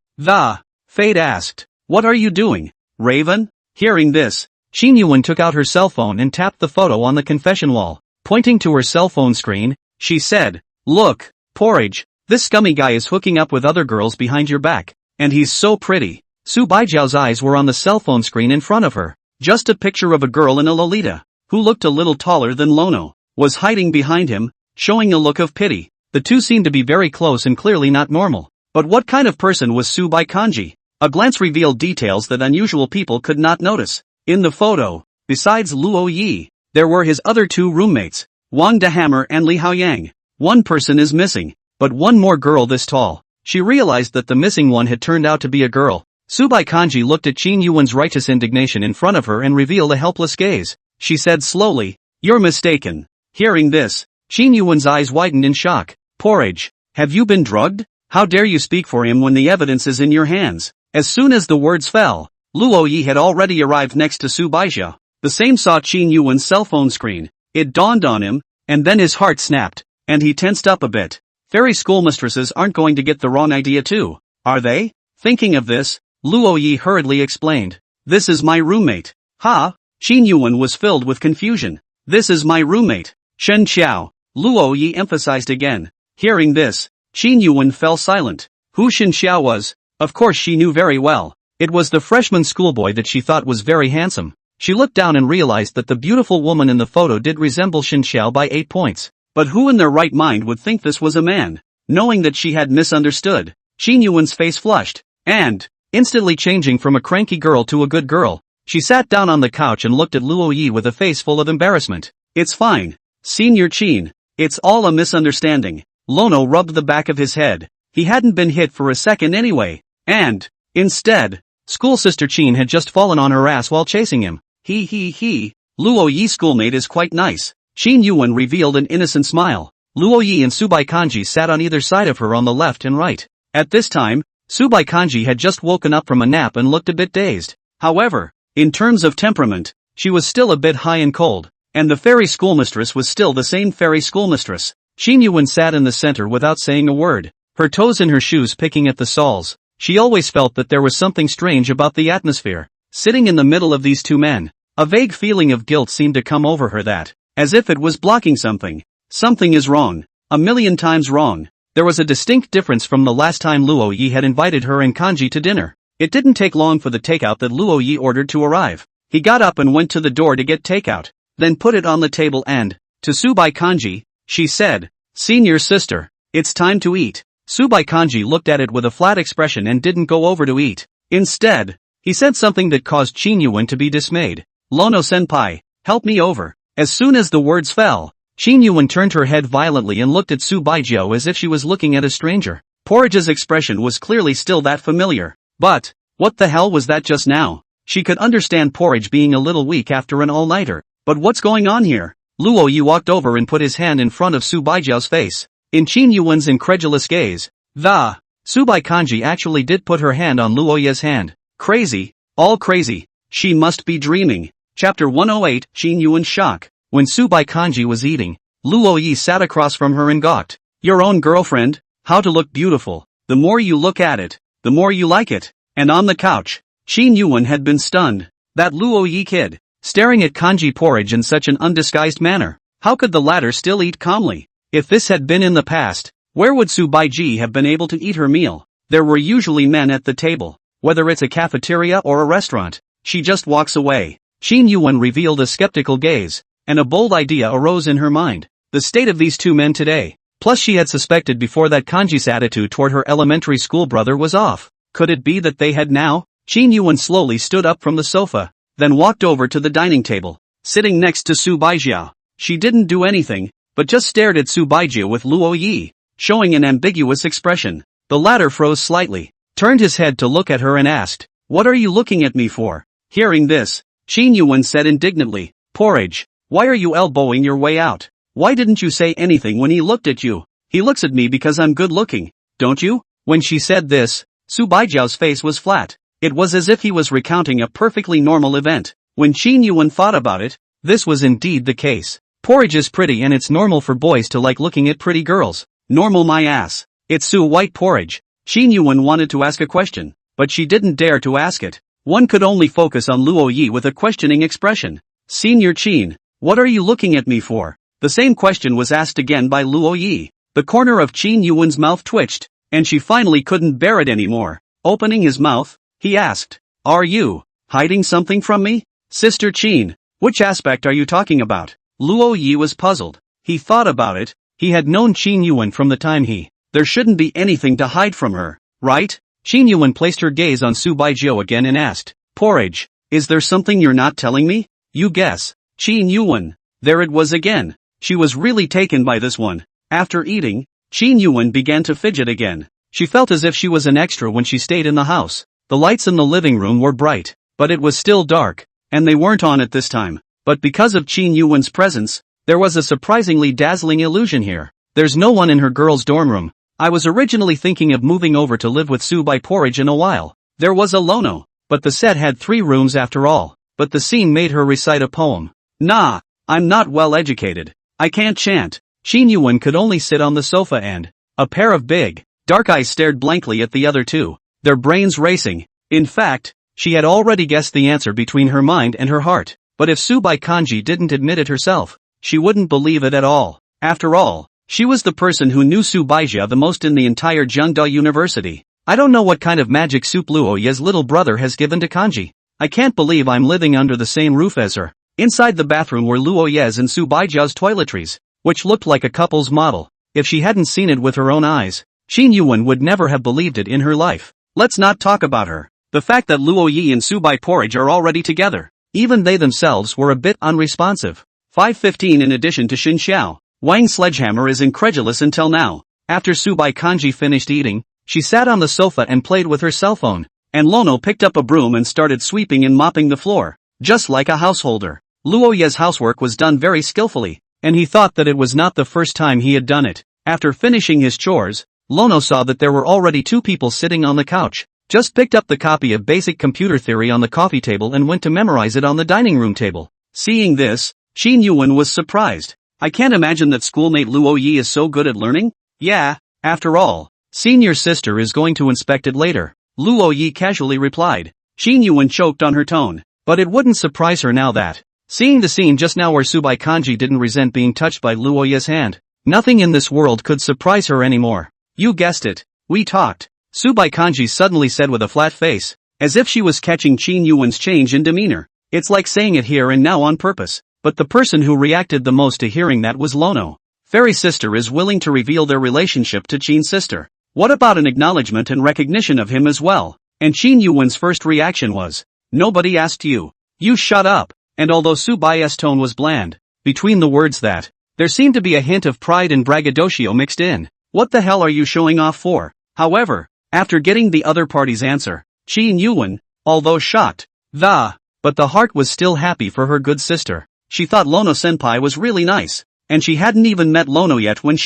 Fade asked, what are you doing, Raven? Hearing this, Qin Yuan took out her cell phone and tapped the photo on the confession wall. Pointing to her cell phone screen, she said, look, Porridge, this scummy guy is hooking up with other girls behind your back, and he's so pretty. Su Baijiao's eyes were on the cell phone screen in front of her. Just a picture of a girl in a Lolita, who looked a little taller than Lono, was hiding behind him, showing a look of pity. The two seemed to be very close and clearly not normal. But what kind of person was Subai Kanji? A glance revealed details that unusual people could not notice. In the photo, besides Luo Yi, there were his other two roommates, Wang Dehammer and Li Haoyang. One person is missing, but one more girl this tall. She realized that the missing one had turned out to be a girl. Subai Kanji looked at Qin Yuan's righteous indignation in front of her and revealed a helpless gaze. She said slowly, you're mistaken. Hearing this, Qin Yuan's eyes widened in shock. Porridge, have you been drugged? How dare you speak for him when the evidence is in your hands? As soon as the words fell, Luo Yi had already arrived next to Su Baijiao. The same saw Qin Yuan's cell phone screen. It dawned on him, and then his heart snapped, and he tensed up a bit. Fairy schoolmistresses aren't going to get the wrong idea too, are they? Thinking of this, Luo Yi hurriedly explained. This is my roommate. Ha? Qin Yuan was filled with confusion. This is my roommate, Shen Qiao. Luo Yi emphasized again. Hearing this, Qin Yuan fell silent. Who Shen Qiao was, of course she knew very well. It was the freshman schoolboy that she thought was very handsome. She looked down and realized that the beautiful woman in the photo did resemble Shen Qiao by 8 points. But who in their right mind would think this was a man? Knowing that she had misunderstood, Qin Yuan's face flushed, and, instantly changing from a cranky girl to a good girl, she sat down on the couch and looked at Luo Yi with a face full of embarrassment. It's fine, Senior Qin. It's all a misunderstanding. Lono rubbed the back of his head. He hadn't been hit for a second anyway, and, instead, school sister Qin had just fallen on her ass while chasing him. Luo Yi's schoolmate is quite nice. Qin Yuan revealed an innocent smile. Luo Yi and Subai Kanji sat on either side of her on the left and right. At this time, Subai Kanji had just woken up from a nap and looked a bit dazed. However, in terms of temperament, she was still a bit high and cold, and the fairy schoolmistress was still the same fairy schoolmistress. Qin Yuan sat in the center without saying a word, her toes in her shoes picking at the soles. She always felt that there was something strange about the atmosphere. Sitting in the middle of these two men, a vague feeling of guilt seemed to come over her that, as if it was blocking something. Something is wrong. A million times wrong. There was a distinct difference from the last time Luo Yi had invited her and Kanji to dinner. It didn't take long for the takeout that Luo Yi ordered to arrive. He got up and went to the door to get takeout, then put it on the table and, to Subai Kanji, she said, "Senior sister, it's time to eat." Subai Kanji looked at it with a flat expression and didn't go over to eat. Instead, he said something that caused Chinyuan to be dismayed. "Lono-senpai, help me over." As soon as the words fell, Chinyuan turned her head violently and looked at Subaijio as if she was looking at a stranger. Porridge's expression was clearly still that familiar. But, what the hell was that just now? She could understand Porridge being a little weak after an all-nighter. But what's going on here? Luo Yi walked over and put his hand in front of Subaijiao's face. In Chinyuan's incredulous gaze, Subai Kanji actually did put her hand on Luo Yi's hand. Crazy. All crazy. She must be dreaming. Chapter 108, Chinyuan's shock. When Subai Kanji was eating, Luo Yi sat across from her and gawked. Your own girlfriend? How to look beautiful. The more you look at it, the more you like it. And on the couch, Chinyuan had been stunned. That Luo Yi kid, staring at Kanji Porridge in such an undisguised manner. How could the latter still eat calmly? If this had been in the past, where would Subaiji have been able to eat her meal? There were usually men at the table. Whether it's a cafeteria or a restaurant, she just walks away. Chinyuan revealed a skeptical gaze, and a bold idea arose in her mind. The state of these two men today. Plus she had suspected before that Kanji's attitude toward her elementary school brother was off. Could it be that they had now? Chinyuan slowly stood up from the sofa, then walked over to the dining table, sitting next to Subaijia. She didn't do anything, but just stared at Subaijia with Luo Yi, showing an ambiguous expression. The latter froze slightly, turned his head to look at her and asked, "What are you looking at me for?" Hearing this, Chinyuan said indignantly, "Porridge, why are you elbowing your way out? Why didn't you say anything when he looked at you? He looks at me because I'm good looking, don't you?" When she said this, Subaijiao's face was flat. It was as if he was recounting a perfectly normal event. When Chinyuan thought about it, this was indeed the case. Porridge is pretty and it's normal for boys to like looking at pretty girls. Normal my ass. It's Su White Porridge. Chinyuan wanted to ask a question, but she didn't dare to ask it. One could only focus on Luo Yi with a questioning expression. "Senior Chin, what are you looking at me for?" The same question was asked again by Luo Yi. The corner of Chinyuan's mouth twitched, and she finally couldn't bear it anymore. Opening his mouth, he asked, "Are you hiding something from me? Sister Chin, which aspect are you talking about?" Luo Yi was puzzled. He thought about it. He had known Chinyuan from the time there shouldn't be anything to hide from her, right? Chinyuan placed her gaze on Subaijio again and asked, "Porridge, is there something you're not telling me?" "You guess." Chinyuan. There it was again. She was really taken by this one. After eating, Chinyuan began to fidget again. She felt as if she was an extra when she stayed in the house. The lights in the living room were bright, but it was still dark, and they weren't on at this time. But because of Chinyuan's presence, there was a surprisingly dazzling illusion here. There's no one in her girls' dorm room. I was originally thinking of moving over to live with Subai Porridge in a while. There was a Lono, but the set had 3 rooms after all. But the scene made her recite a poem. "Nah, I'm not well educated. I can't chant." Chinyuan could only sit on the sofa and a pair of big, dark eyes stared blankly at the other two, their brains racing. In fact, she had already guessed the answer between her mind and her heart. But if Subai Kanji didn't admit it herself, she wouldn't believe it at all. After all, she was the person who knew Subaijia the most in the entire Zhengda University. "I don't know what kind of magic soup Luo Ye's little brother has given to Kanji. I can't believe I'm living under the same roof as her." Inside the bathroom were Luo Ye's and Subaijia's toiletries, which looked like a couple's model. If she hadn't seen it with her own eyes, Chinyuan would never have believed it in her life. Let's not talk about her. The fact that Luo Yi and Subai Porridge are already together. Even they themselves were a bit unresponsive. 5:15 In addition to Xin Xiao, Wang Sledgehammer is incredulous until now. After Subai Kanji finished eating, she sat on the sofa and played with her cell phone, and Lono picked up a broom and started sweeping and mopping the floor, just like a householder. Luo Ye's housework was done very skillfully, and he thought that it was not the first time he had done it. After finishing his chores, Lono saw that there were already 2 people sitting on the couch, just picked up the copy of Basic Computer Theory on the coffee table and went to memorize it on the dining room table. Seeing this, Chinyuan was surprised. "I can't imagine that schoolmate Luo Yi is so good at learning." "Yeah, after all, senior sister is going to inspect it later," Luo Yi casually replied. Chinyuan choked on her tone, but it wouldn't surprise her now that, seeing the scene just now where Subai Kanji didn't resent being touched by Luo Ye's hand, nothing in this world could surprise her anymore. "You guessed it, we talked," Subai Kanji suddenly said with a flat face, as if she was catching Chinyuan's change in demeanor. It's like saying it here and now on purpose. But the person who reacted the most to hearing that was Lono. Fairy's sister is willing to reveal their relationship to Chin's sister. What about an acknowledgement and recognition of him as well? And Chin Yuwen's first reaction was, "Nobody asked you. You shut up." And although Su Bai's tone was bland, between the words that, there seemed to be a hint of pride and braggadocio mixed in. What the hell are you showing off for? However, after getting the other party's answer, Chin Yuwen, although shocked, but the heart was still happy for her good sister. She thought Lono senpai was really nice. And she hadn't even met Lono yet when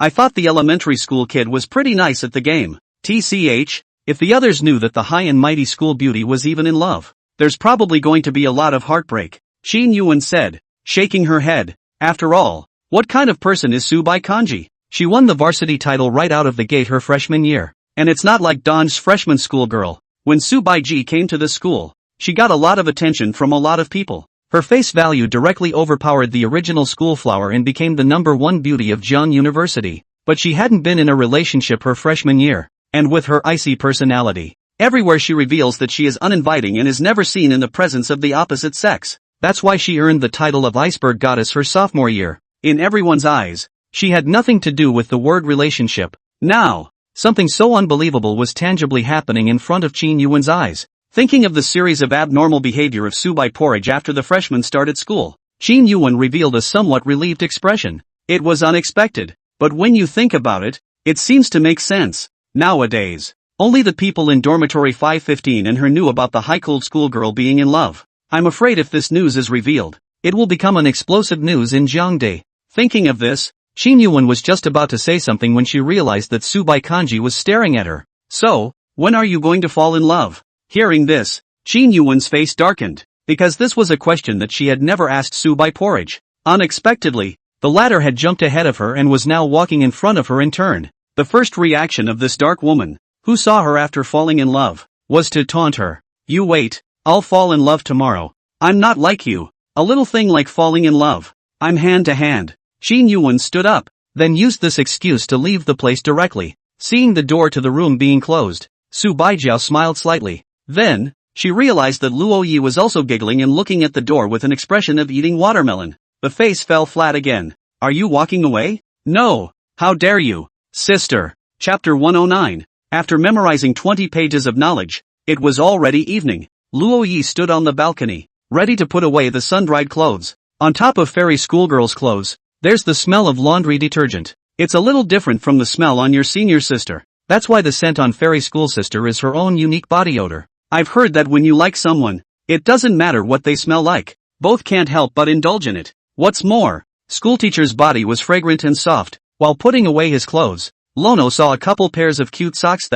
I thought the elementary school kid was pretty nice at the game. TCH, if the others knew that the high and mighty school beauty was even in love, there's probably going to be a lot of heartbreak, Chin Yuwen said, shaking her head. After all, what kind of person is Su Bai Kanji? She won the varsity title right out of the gate her freshman year. And it's not like Don's freshman schoolgirl. When Su Baiji came to the school, she got a lot of attention from a lot of people. Her face value directly overpowered the original school flower and became the #1 beauty of Jiang University. But she hadn't been in a relationship her freshman year. And with her icy personality, everywhere she reveals that she is uninviting and is never seen in the presence of the opposite sex. That's why she earned the title of Iceberg Goddess her sophomore year. In everyone's eyes, she had nothing to do with the word relationship. Now, something so unbelievable was tangibly happening in front of Chin Yuwen's eyes. Thinking of the series of abnormal behavior of Su Bai Porridge after the freshmen started school, Chin Yuwen revealed a somewhat relieved expression. It was unexpected, but when you think about it, it seems to make sense. Nowadays, only the people in dormitory 515 and her knew about the high-cooled schoolgirl being in love. I'm afraid if this news is revealed, it will become an explosive news in Jiangdae. Thinking of this, Chin Yuwen was just about to say something when she realized that Su Bai Kanji was staring at her. So, when are you going to fall in love? Hearing this, Chin Yuwen's face darkened, because this was a question that she had never asked Su Bai Porridge. Unexpectedly, the latter had jumped ahead of her and was now walking in front of her in turn. The first reaction of this dark woman, who saw her after falling in love, was to taunt her. You wait, I'll fall in love tomorrow. I'm not like you. A little thing like falling in love. I'm hand to hand. Chin Yuwen stood up, then used this excuse to leave the place directly. Seeing the door to the room being closed, Su Baijiao smiled slightly. Then, she realized that Luo Yi was also giggling and looking at the door with an expression of eating watermelon. The face fell flat again. Are you walking away? No. How dare you? Sister. Chapter 109. After memorizing 20 pages of knowledge, it was already evening. Luo Yi stood on the balcony, ready to put away the sun-dried clothes. On top of fairy schoolgirl's clothes, there's the smell of laundry detergent. It's a little different from the smell on your senior sister. That's why the scent on fairy school sister is her own unique body odor. I've heard that when you like someone, it doesn't matter what they smell like. Both can't help but indulge in it. What's more, schoolteacher's body was fragrant and soft. While putting away his clothes, Lono saw a couple pairs of cute socks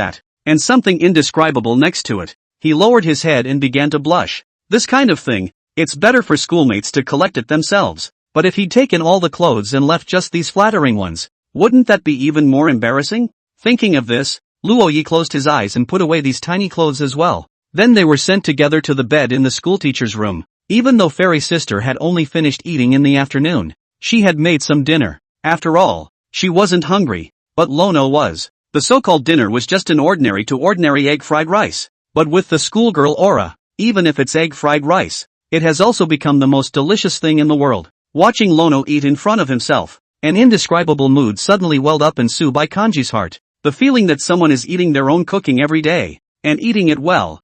and something indescribable next to it. He lowered his head and began to blush. This kind of thing, it's better for schoolmates to collect it themselves. But if he'd taken all the clothes and left just these flattering ones, wouldn't that be even more embarrassing? Thinking of this, Luo Yi closed his eyes and put away these tiny clothes as well. Then they were sent together to the bed in the schoolteacher's room. Even though Fairy Sister had only finished eating in the afternoon, she had made some dinner. After all, she wasn't hungry, but Lono was. The so-called dinner was just an ordinary to ordinary egg fried rice. But with the schoolgirl aura, even if it's egg fried rice, it has also become the most delicious thing in the world. Watching Lono eat in front of himself, an indescribable mood suddenly welled up in Su Bai Kanji's heart. The feeling that someone is eating their own cooking every day, and eating it well.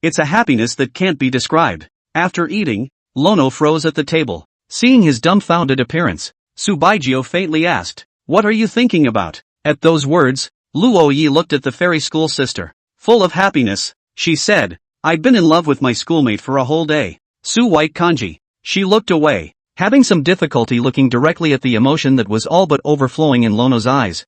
It's a happiness that can't be described. After eating, Lono froze at the table. Seeing his dumbfounded appearance, Su Baijiao faintly asked, "What are you thinking about?" At those words, Luo Yi looked at the fairy school sister. Full of happiness, she said, "I've been in love with my schoolmate for a whole day. Su White Kanji." She looked away, having some difficulty looking directly at the emotion that was all but overflowing in Lono's eyes.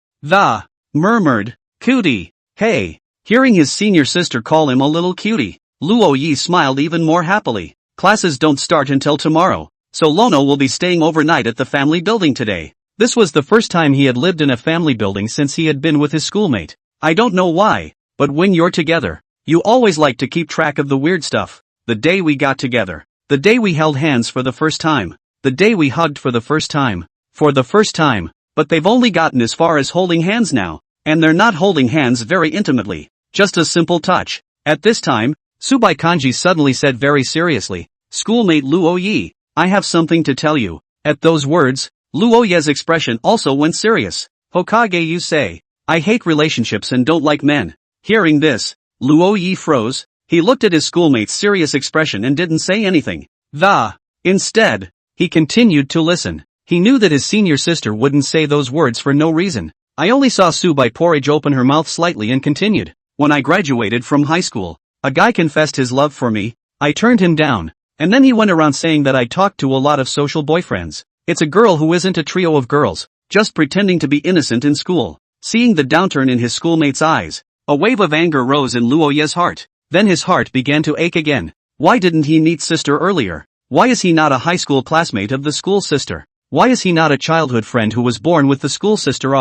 Murmured, "Cutie, hey." Hearing his senior sister call him a little cutie, Luo Yi smiled even more happily. Classes don't start until tomorrow, so Lono will be staying overnight at the family building today. This was the first time he had lived in a family building since he had been with his schoolmate. I don't know why, but when you're together, you always like to keep track of the weird stuff. The day we got together, the day we held hands for the first time, the day we hugged for the first time, but they've only gotten as far as holding hands now, and they're not holding hands very intimately. Just a simple touch. At this time, Subai Kanji suddenly said very seriously, "Schoolmate Luo Yi, I have something to tell you." At those words, Luo Ye's expression also went serious. "Hokage, you say, I hate relationships and don't like men." Hearing this, Luo Yi froze. He looked at his schoolmate's serious expression and didn't say anything. Instead, he continued to listen. He knew that his senior sister wouldn't say those words for no reason. "I only saw Subai Porridge open her mouth slightly and continued. When I graduated from high school, a guy confessed his love for me. I turned him down. And then he went around saying that I talked to a lot of social boyfriends. It's a girl who isn't a trio of girls, just pretending to be innocent in school." Seeing the downturn in his schoolmate's eyes, a wave of anger rose in Luo Ye's heart. Then his heart began to ache again. Why didn't he meet sister earlier? Why is he not a high school classmate of the school sister? Why is he not a childhood friend who was born with the school sister?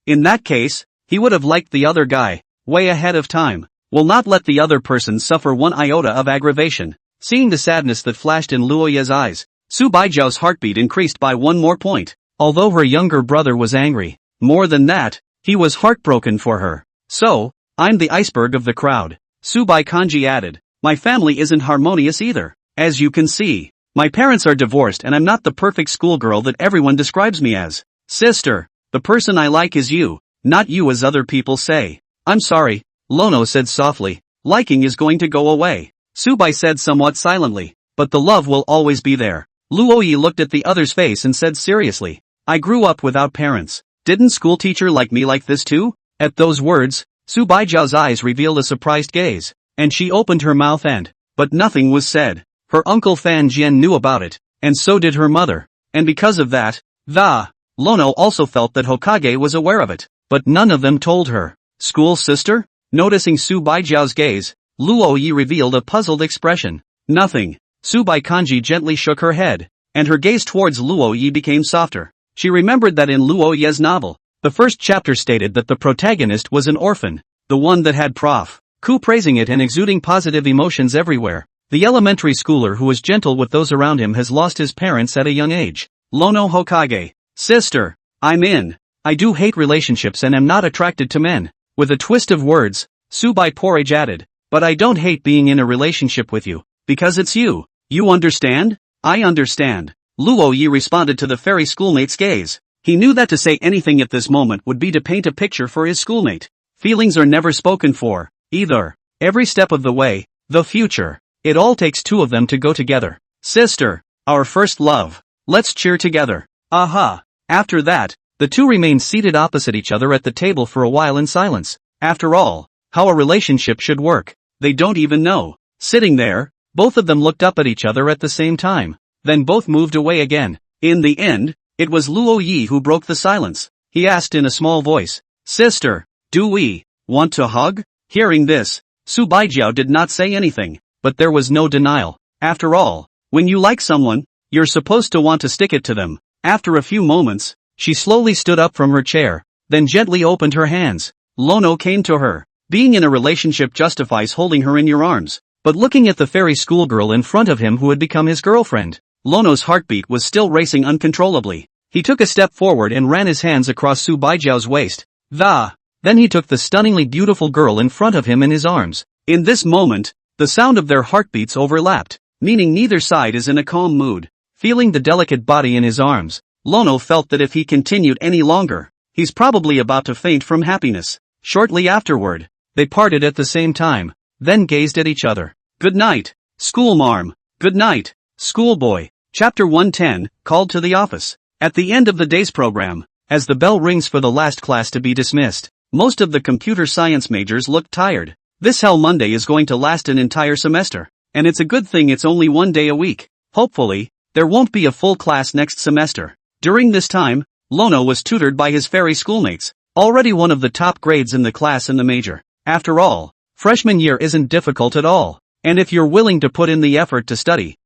In that case, he would have liked the other guy, way ahead of time. Will not let the other person suffer one iota of aggravation. Seeing the sadness that flashed in Luo Ye's eyes, Su Baijiao's heartbeat increased by one more point. Although her younger brother was angry, more than that, he was heartbroken for her. "So, I'm the iceberg of the crowd," Subai Kanji added. "My family isn't harmonious either. As you can see, my parents are divorced and I'm not the perfect schoolgirl that everyone describes me as. Sister, the person I like is you, not you as other people say." "I'm sorry," Lono said softly. "Liking is going to go away," Subai said somewhat silently, "but the love will always be there." Luo Yi looked at the other's face and said seriously, "I grew up without parents. Didn't school teacher like me like this too?" At those words, Su Baijiao's eyes revealed a surprised gaze, and she opened her mouth but nothing was said. Her uncle Fan Jian knew about it, and so did her mother, and because of that, Lono also felt that Hokage was aware of it, but none of them told her. "School sister?" Noticing Su Baijiao's gaze, Luo Yi revealed a puzzled expression. "Nothing." Subai Kanji gently shook her head, and her gaze towards Luo Yi became softer. She remembered that in Luo Ye's novel, the first chapter stated that the protagonist was an orphan, the one that had Prof. Ku praising it and exuding positive emotions everywhere. The elementary schooler who was gentle with those around him has lost his parents at a young age. Lono Hokage. "Sister, I'm in. I do hate relationships and am not attracted to men." With a twist of words, Subai Porridge added, "But I don't hate being in a relationship with you, because it's you. You understand?" "I understand." Luo Yi responded to the fairy schoolmate's gaze. He knew that to say anything at this moment would be to paint a picture for his schoolmate. Feelings are never spoken for, either. Every step of the way, the future. It all takes two of them to go together. "Sister, our first love. Let's cheer together." Aha. After that, the two remained seated opposite each other at the table for a while in silence. After all, how a relationship should work, they don't even know. Sitting there, both of them looked up at each other at the same time. Then both moved away again. In the end, it was Luo Yi who broke the silence. He asked in a small voice, "Sister, do we want to hug?" Hearing this, Su Baijiao did not say anything, but there was no denial. After all, when you like someone, you're supposed to want to stick it to them. After a few moments, she slowly stood up from her chair, then gently opened her hands. Lono came to her. Being in a relationship justifies holding her in your arms, but looking at the fairy schoolgirl in front of him who had become his girlfriend, Lono's heartbeat was still racing uncontrollably. He took a step forward and ran his hands across Su Baijiao's waist. Then he took the stunningly beautiful girl in front of him in his arms. In this moment, the sound of their heartbeats overlapped, meaning neither side is in a calm mood. Feeling the delicate body in his arms, Lono felt that if he continued any longer, he's probably about to faint from happiness. Shortly afterward, they parted at the same time, then gazed at each other. "Good night, schoolmarm. Good night, schoolboy." Chapter 110, Called to the Office. At the end of the day's program, as the bell rings for the last class to be dismissed, most of the computer science majors looked tired. This Hell Monday is going to last an entire semester, and it's a good thing it's only one day a week. Hopefully, there won't be a full class next semester. During this time, Lono was tutored by his fairy schoolmates, already one of the top grades in the class and the major. After all, freshman year isn't difficult at all, and if you're willing to put in the effort to study,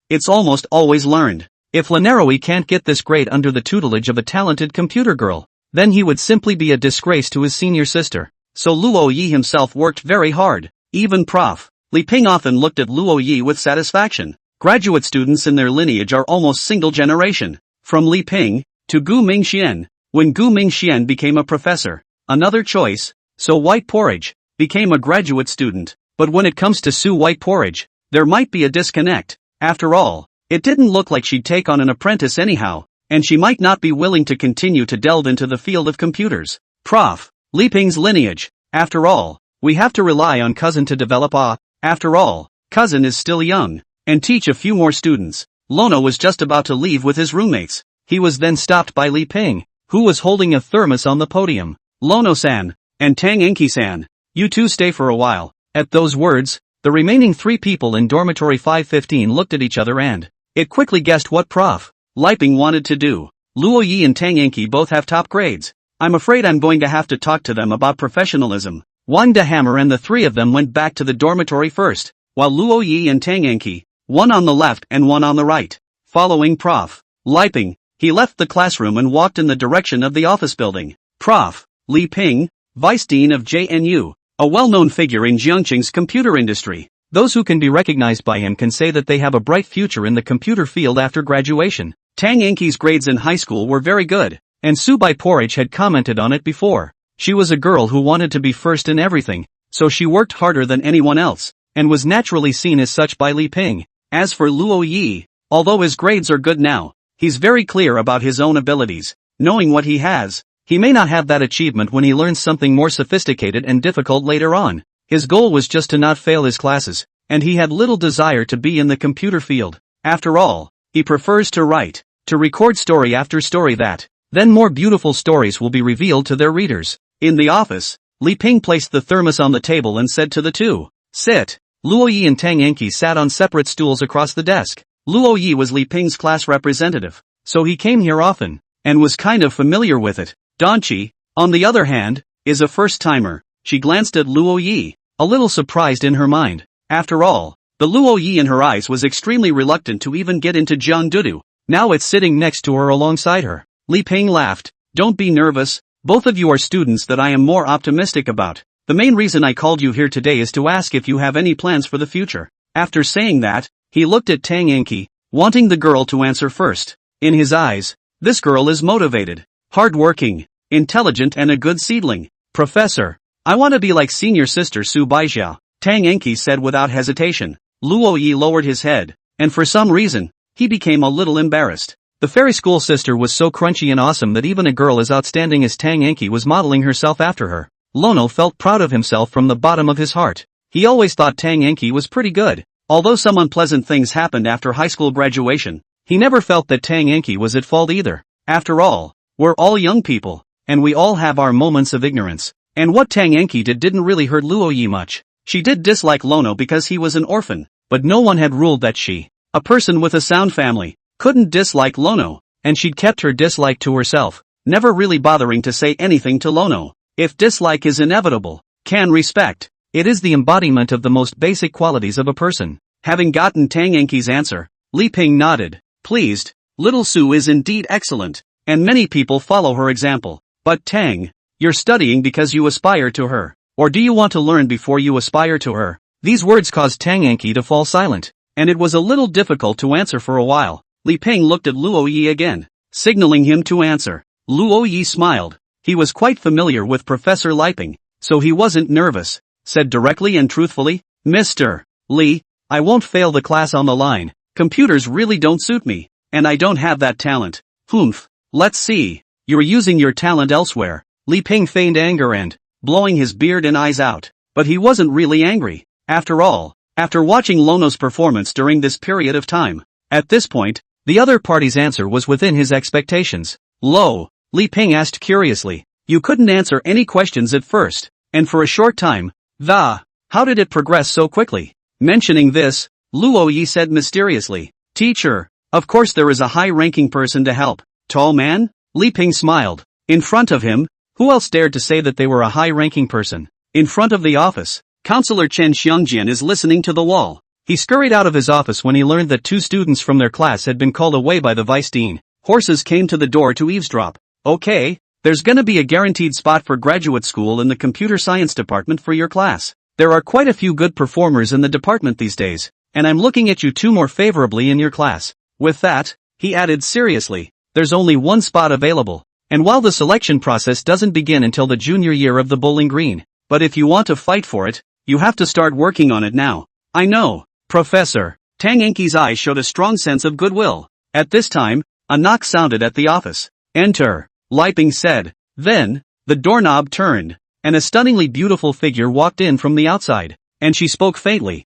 it's almost always learned. If Lanaroi can't get this grade under the tutelage of a talented computer girl, then he would simply be a disgrace to his senior sister. So Luo Yi himself worked very hard. Even Prof. Li Ping often looked at Luo Yi with satisfaction. Graduate students in their lineage are almost single generation. From Li Ping to Gu Mingxian. When Gu Mingxian became a professor, another choice, so White Porridge became a graduate student. But when it comes to Sue White Porridge, there might be a disconnect. After all, it didn't look like she'd take on an apprentice anyhow, and she might not be willing to continue to delve into the field of computers. Prof. Li Ping's lineage. After all, we have to rely on cousin to develop after all, cousin is still young, and teach a few more students. Lono was just about to leave with his roommates. He was then stopped by Li Ping, who was holding a thermos on the podium. Lono-san, and Tang Enki-san, you two stay for a while. At those words, the remaining 3 people in dormitory 515 looked at each other and it quickly guessed what Prof. Li Ping wanted to do. Luo Yi and Tang Enki both have top grades. I'm afraid I'm going to have to talk to them about professionalism. Wang De Hammer and the 3 of them went back to the dormitory first, while Luo Yi and Tang Enki, one on the left and one on the right, following Prof. Li Ping, he left the classroom and walked in the direction of the office building. Prof. Li Ping, Vice Dean of JNU, a well-known figure in Jiangqing's computer industry. Those who can be recognized by him can say that they have a bright future in the computer field after graduation. Tang Enki's grades in high school were very good, and Sue White Porridge had commented on it before. She was a girl who wanted to be first in everything, so she worked harder than anyone else, and was naturally seen as such by Li Ping. As for Luo Yi, although his grades are good now, he's very clear about his own abilities. Knowing what he has, he may not have that achievement when he learns something more sophisticated and difficult later on. His goal was just to not fail his classes, and he had little desire to be in the computer field. After all, he prefers to write, to record story after story that, then more beautiful stories will be revealed to their readers. In the office, Li Ping placed the thermos on the table and said to the 2, sit. Luo Yi and Tang Enki sat on separate stools across the desk. Luo Yi was Li Ping's class representative, so he came here often, and was kind of familiar with it. Donchi, on the other hand, is a first-timer. She glanced at Luo Yi, a little surprised in her mind. After all, the Luo Yi in her eyes was extremely reluctant to even get into Jiangdudu. Now it's sitting next to her alongside her. Li Ping laughed. Don't be nervous, both of you are students that I am more optimistic about. The main reason I called you here today is to ask if you have any plans for the future. After saying that, he looked at Tang Enki, wanting the girl to answer first. In his eyes, this girl is motivated, hardworking, intelligent and a good seedling. Professor, I want to be like senior sister Su Baixiao, Tang Enki said without hesitation. Luo Yi lowered his head, and for some reason, he became a little embarrassed. The fairy school sister was so crunchy and awesome that even a girl as outstanding as Tang Enki was modeling herself after her. Lono felt proud of himself from the bottom of his heart. He always thought Tang Enki was pretty good. Although some unpleasant things happened after high school graduation, he never felt that Tang Enki was at fault either. After all, we're all young people, and we all have our moments of ignorance. And what Tang Enki did didn't really hurt Luo Yi much. She did dislike Lono because he was an orphan, but no one had ruled that she, a person with a sound family, couldn't dislike Lono, and she'd kept her dislike to herself, never really bothering to say anything to Lono. If dislike is inevitable, can respect. It is the embodiment of the most basic qualities of a person. Having gotten Tang Enki's answer, Li Ping nodded, pleased. Little Sue is indeed excellent, and many people follow her example. But Tang, you're studying because you aspire to her, or do you want to learn before you aspire to her? These words caused Tang Enki to fall silent, and it was a little difficult to answer for a while. Li Ping looked at Luo Yi again, signaling him to answer. Luo Yi smiled. He was quite familiar with Professor Li Ping, so he wasn't nervous, said directly and truthfully, Mr. Li, I won't fail the class on the line. Computers really don't suit me, and I don't have that talent. Humph, let's see. You're using your talent elsewhere. Li Ping feigned anger and, blowing his beard and eyes out, but he wasn't really angry. After all, after watching Lono's performance during this period of time, at this point, the other party's answer was within his expectations. Lo, Li Ping asked curiously, you couldn't answer any questions at first, and for a short time, how did it progress so quickly? Mentioning this, Luo Yi said mysteriously, teacher, of course there is a high-ranking person to help. Tall man? Li Ping smiled. In front of him, who else dared to say that they were a high-ranking person? In front of the office, Counselor Chen Xiangjian is listening to the wall. He scurried out of his office when he learned that 2 students from their class had been called away by the vice dean. Horses came to the door to eavesdrop. Okay, there's gonna be a guaranteed spot for graduate school in the computer science department for your class. There are quite a few good performers in the department these days, and I'm looking at you 2 more favorably in your class. With that, he added seriously, there's only 1 spot available, and while the selection process doesn't begin until the junior year of the Bowling Green, but if you want to fight for it, You have to start working on it now. I know, Professor. Tang Enki's eyes showed a strong sense of goodwill. At this time, a knock sounded at the office. Enter, Liping said. Then, the doorknob turned, and a stunningly beautiful figure walked in from the outside, and she spoke faintly.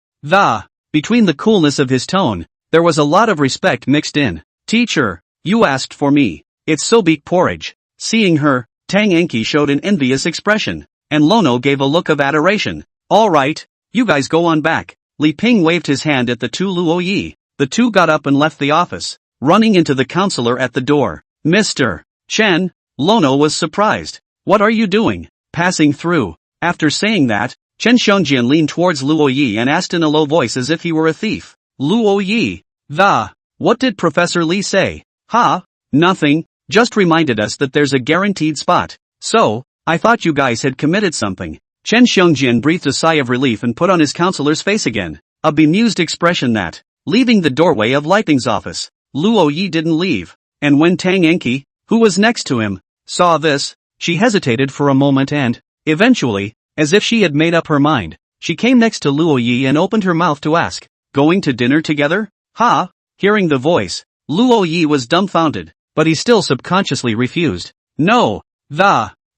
Between the coolness of his tone, there was a lot of respect mixed in. Teacher, you asked for me. It's sobeek porridge. Seeing her, Tang Enki showed an envious expression, and Lono gave a look of adoration. All right, you guys go on back. Li Ping waved his hand at the two Luo Yi. The two got up and left the office, running into the counselor at the door. Mr. Chen, Lono was surprised. What are you doing? Passing through. After saying that, Chen Xiongjian leaned towards Luo Yi and asked in a low voice as if he were a thief. Luo Yi, what did Professor Li say? Nothing, just reminded us that there's a guaranteed spot. So, I thought you guys had committed something. Chen Xiongjian breathed a sigh of relief and put on his counselor's face again, a bemused expression that, leaving the doorway of Liping's office, Luo Yi didn't leave. And when Tang Enki, who was next to him, saw this, she hesitated for a moment and, eventually, as if she had made up her mind, she came next to Luo Yi and opened her mouth to ask, going to dinner together? Hearing the voice, Luo Yi was dumbfounded, but he still subconsciously refused. No,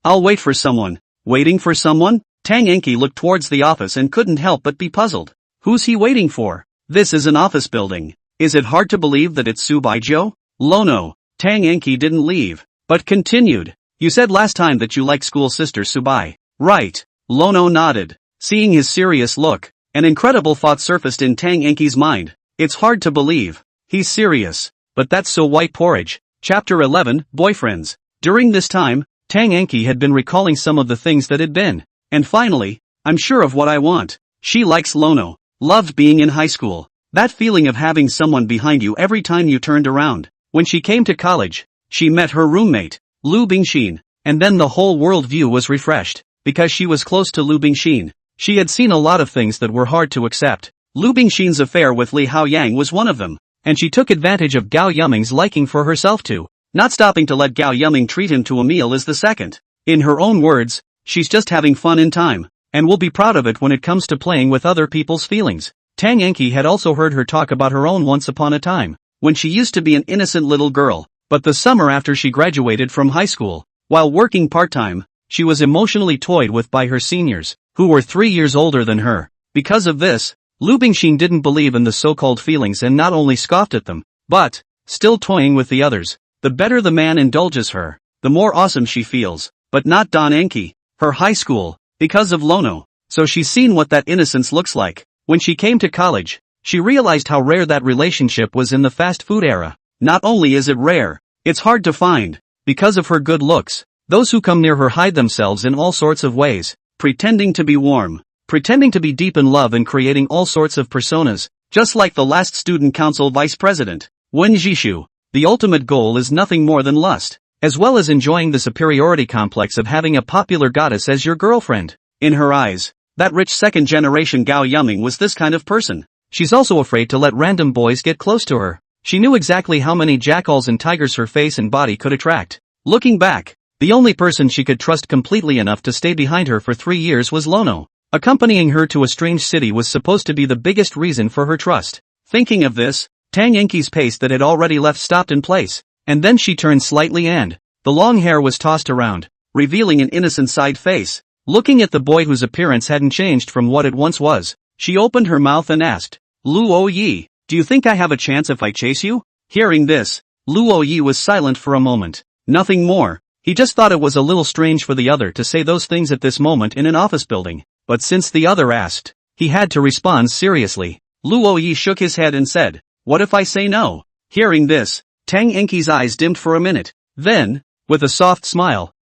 I'll wait for someone. Waiting for someone? Tang Enki looked towards the office and couldn't help but be puzzled. Who's he waiting for? This is an office building. Is it hard to believe that it's Su Baijiu? Lono. Tang Enki didn't leave, but continued. You said last time that you like school sister Subai. Right. Lono nodded. Seeing his serious look, an incredible thought surfaced in Tang Enki's mind. It's hard to believe. He's serious. But that's so white porridge. Chapter 11, Boyfriends. During this time, Tang Enki had been recalling some of the things that had been. And finally, I'm sure of what I want. She likes Lono. Loved being in high school. That feeling of having someone behind you every time you turned around. When she came to college, she met her roommate, Lu Bingxin, and then the whole world view was refreshed. Because she was close to Lu Bingxin, she had seen a lot of things that were hard to accept. Lu Bingxin's affair with Li Haoyang was one of them, and she took advantage of Gao Yuming's liking for herself too, not stopping to let Gao Yuming treat him to a meal is the second. In her own words, she's just having fun in time, and will be proud of it when it comes to playing with other people's feelings. Tang Enki had also heard her talk about her own once upon a time, when she used to be an innocent little girl, but the summer after she graduated from high school, while working part-time, she was emotionally toyed with by her seniors, who were 3 years older than her. Because of this, Lu Bingxin didn't believe in the so-called feelings and not only scoffed at them, but, still toying with the others. The better the man indulges her, the more awesome she feels, but not Don Enki, her high school, because of Lono. So she's seen what that innocence looks like. When she came to college, she realized how rare that relationship was in the fast food era. Not only is it rare, it's hard to find. Because of her good looks, those who come near her hide themselves in all sorts of ways, pretending to be warm, pretending to be deep in love and creating all sorts of personas, just like the last student council vice president, Wen Zhishu. The ultimate goal is nothing more than lust, as well as enjoying the superiority complex of having a popular goddess as your girlfriend. In her eyes, that rich second-generation Gao Yuming was this kind of person. She's also afraid to let random boys get close to her. She knew exactly how many jackals and tigers her face and body could attract. Looking back, the only person she could trust completely enough to stay behind her for 3 years was Lono. Accompanying her to a strange city was supposed to be the biggest reason for her trust. Thinking of this, Tang Enki's pace that had already left stopped in place, and then she turned slightly and the long hair was tossed around, revealing an innocent side face. Looking at the boy whose appearance hadn't changed from what it once was, she opened her mouth and asked, Luo Yi, do you think I have a chance if I chase you? Hearing this, Luo Yi was silent for a moment. Nothing more. He just thought it was a little strange for the other to say those things at this moment in an office building. But since the other asked, he had to respond seriously. Luo Yi shook his head and said, what if I say no? Hearing this, Tang Enki's eyes dimmed for a minute. Then, with a soft smile,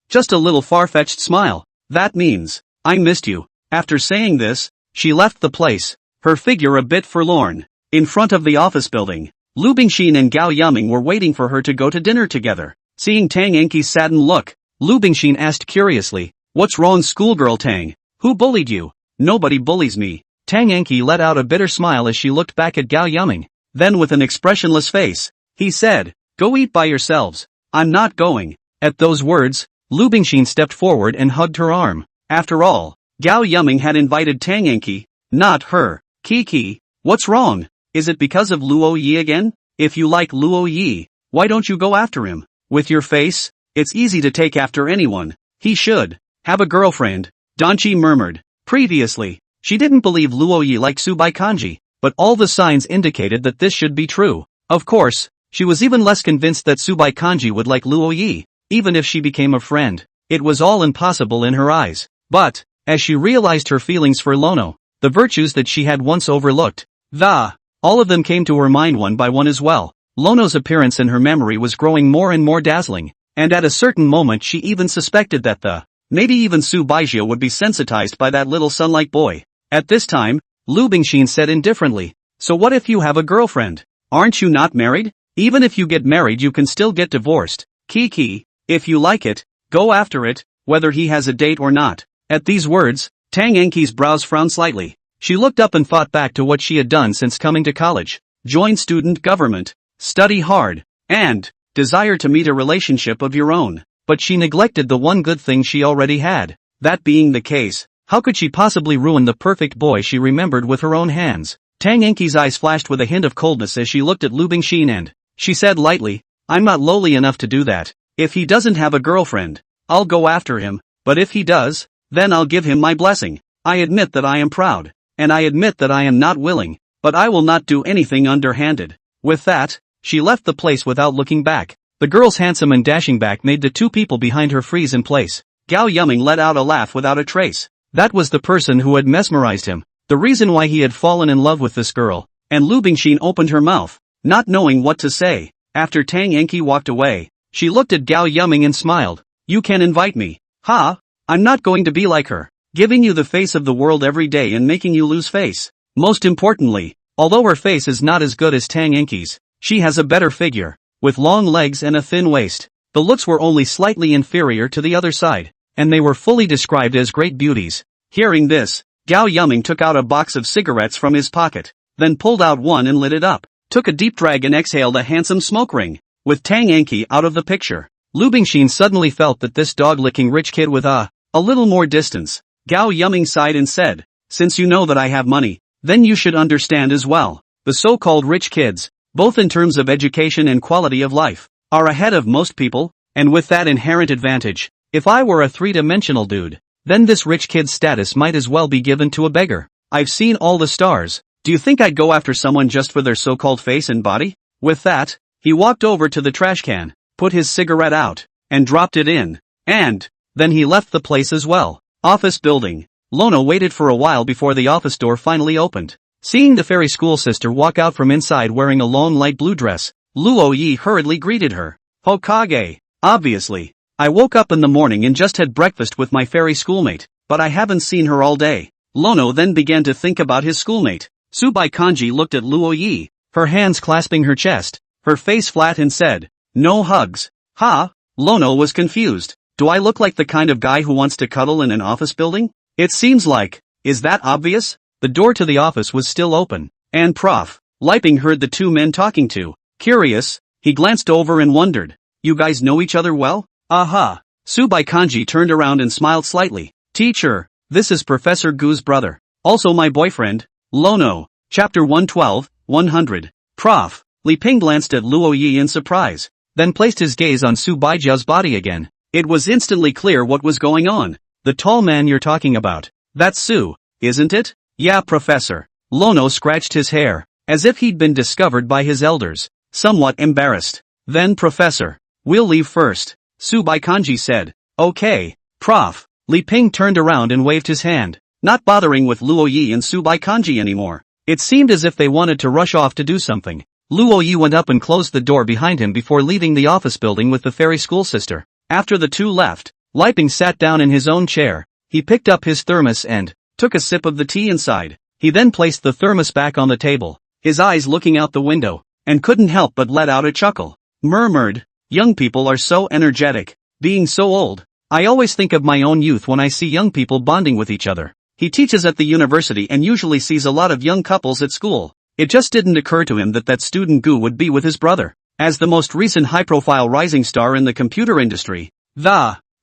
just a little far-fetched smile. That means, I missed you. After saying this, she left the place, her figure a bit forlorn. In front of the office building, Lu Bingxin and Gao Yuming were waiting for her to go to dinner together. Seeing Tang Enki's saddened look, Lu Bingxin asked curiously, what's wrong schoolgirl Tang? Who bullied you? Nobody bullies me. Tang Enki let out a bitter smile as she looked back at Gao Yuming. Then with an expressionless face, he said, go eat by yourselves. I'm not going. At those words, Lu Bingxin stepped forward and hugged her arm. After all, Gao Yuming had invited Tang Enki, not her. Kiki, what's wrong? Is it because of Luo Yi again? If you like Luo Yi, why don't you go after him? With your face, it's easy to take after anyone. He should have a girlfriend, Danchi murmured. Previously, she didn't believe Luo Yi liked Subai Kanji, but all the signs indicated that this should be true. Of course, she was even less convinced that Subai Kanji would like Luo Yi, even if she became a friend. It was all impossible in her eyes. But, as she realized her feelings for Lono, the virtues that she had once overlooked, all of them came to her mind one by one as well. Lono's appearance in her memory was growing more and more dazzling, and at a certain moment she even suspected that maybe even Su Baijia would be sensitized by that little sun-like boy. At this time, Lu Bingxin said indifferently, so what if you have a girlfriend? Aren't you not married? Even if you get married you can still get divorced. Kiki, if you like it, go after it, whether he has a date or not. At these words, Tang Enki's brows frowned slightly. She looked up and thought back to what she had done since coming to college. Join student government, study hard, and desire to meet a relationship of your own. But she neglected the one good thing she already had. That being the case, how could she possibly ruin the perfect boy she remembered with her own hands? Tang Enki's eyes flashed with a hint of coldness as she looked at Lu Bingxin and she said lightly, I'm not lowly enough to do that. If he doesn't have a girlfriend, I'll go after him, but if he does, then I'll give him my blessing. I admit that I am proud, and I admit that I am not willing, but I will not do anything underhanded. With that, she left the place without looking back. The girl's handsome and dashing back made the two people behind her freeze in place. Gao Yuming let out a laugh without a trace. That was the person who had mesmerized him, the reason why he had fallen in love with this girl, and Lu Bingxin opened her mouth, not knowing what to say. After Tang Enki walked away, she looked at Gao Yuming and smiled. You can invite me. Ha! I'm not going to be like her, giving you the face of the world every day and making you lose face. Most importantly, although her face is not as good as Tang Enki's, she has a better figure, with long legs and a thin waist. The looks were only slightly inferior to the other side, and they were fully described as great beauties. Hearing this, Gao Yuming took out a box of cigarettes from his pocket, then pulled out one and lit it up, took a deep drag and exhaled a handsome smoke ring. With Tang Enki out of the picture, Lu Bingxin suddenly felt that this dog-licking rich kid with a little more distance. Gao Yuming sighed and said, since you know that I have money, then you should understand as well. The so-called rich kids, both in terms of education and quality of life, are ahead of most people, and with that inherent advantage, if I were a three-dimensional dude, then this rich kid's status might as well be given to a beggar. I've seen all the stars. Do you think I'd go after someone just for their so-called face and body? With that, he walked over to the trash can, put his cigarette out, and dropped it in. And then he left the place as well. Office building. Lono waited for a while before the office door finally opened. Seeing the fairy school sister walk out from inside wearing a long light blue dress, Luo Yi hurriedly greeted her. Hokage. Obviously. I woke up in the morning and just had breakfast with my fairy schoolmate, but I haven't seen her all day. Lono then began to think about his schoolmate. Subai Kanji looked at Luo Yi, her hands clasping her chest, her face flat and said, no hugs. Ha? Lono was confused. Do I look like the kind of guy who wants to cuddle in an office building? It seems like. Is that obvious? The door to the office was still open, and Prof. Liping heard the two men talking to. Curious, he glanced over and wondered, you guys know each other well? Aha. Subai Kanji turned around and smiled slightly. Teacher, this is Professor Gu's brother. Also my boyfriend, Lono. Chapter 112, 100. Prof. Li Ping glanced at Luo Yi in surprise, then placed his gaze on Su Baijia's body again. It was instantly clear what was going on. The tall man you're talking about. That's Su, isn't it? Yeah, Professor. Lono scratched his hair, as if he'd been discovered by his elders, somewhat embarrassed. Then Professor, we'll leave first, Subai Kanji said. Okay. Prof. Li Ping turned around and waved his hand, not bothering with Luo Yi and Subai Kanji anymore. It seemed as if they wanted to rush off to do something. Luo Yi went up and closed the door behind him before leaving the office building with the fairy school sister. After the two left, Liping sat down in his own chair. He picked up his thermos and took a sip of the tea inside. He then placed the thermos back on the table, his eyes looking out the window, and couldn't help but let out a chuckle. Murmured, young people are so energetic, being so old. I always think of my own youth when I see young people bonding with each other. He teaches at the university and usually sees a lot of young couples at school. It just didn't occur to him that student Gu would be with his brother. As the most recent high-profile rising star in the computer industry,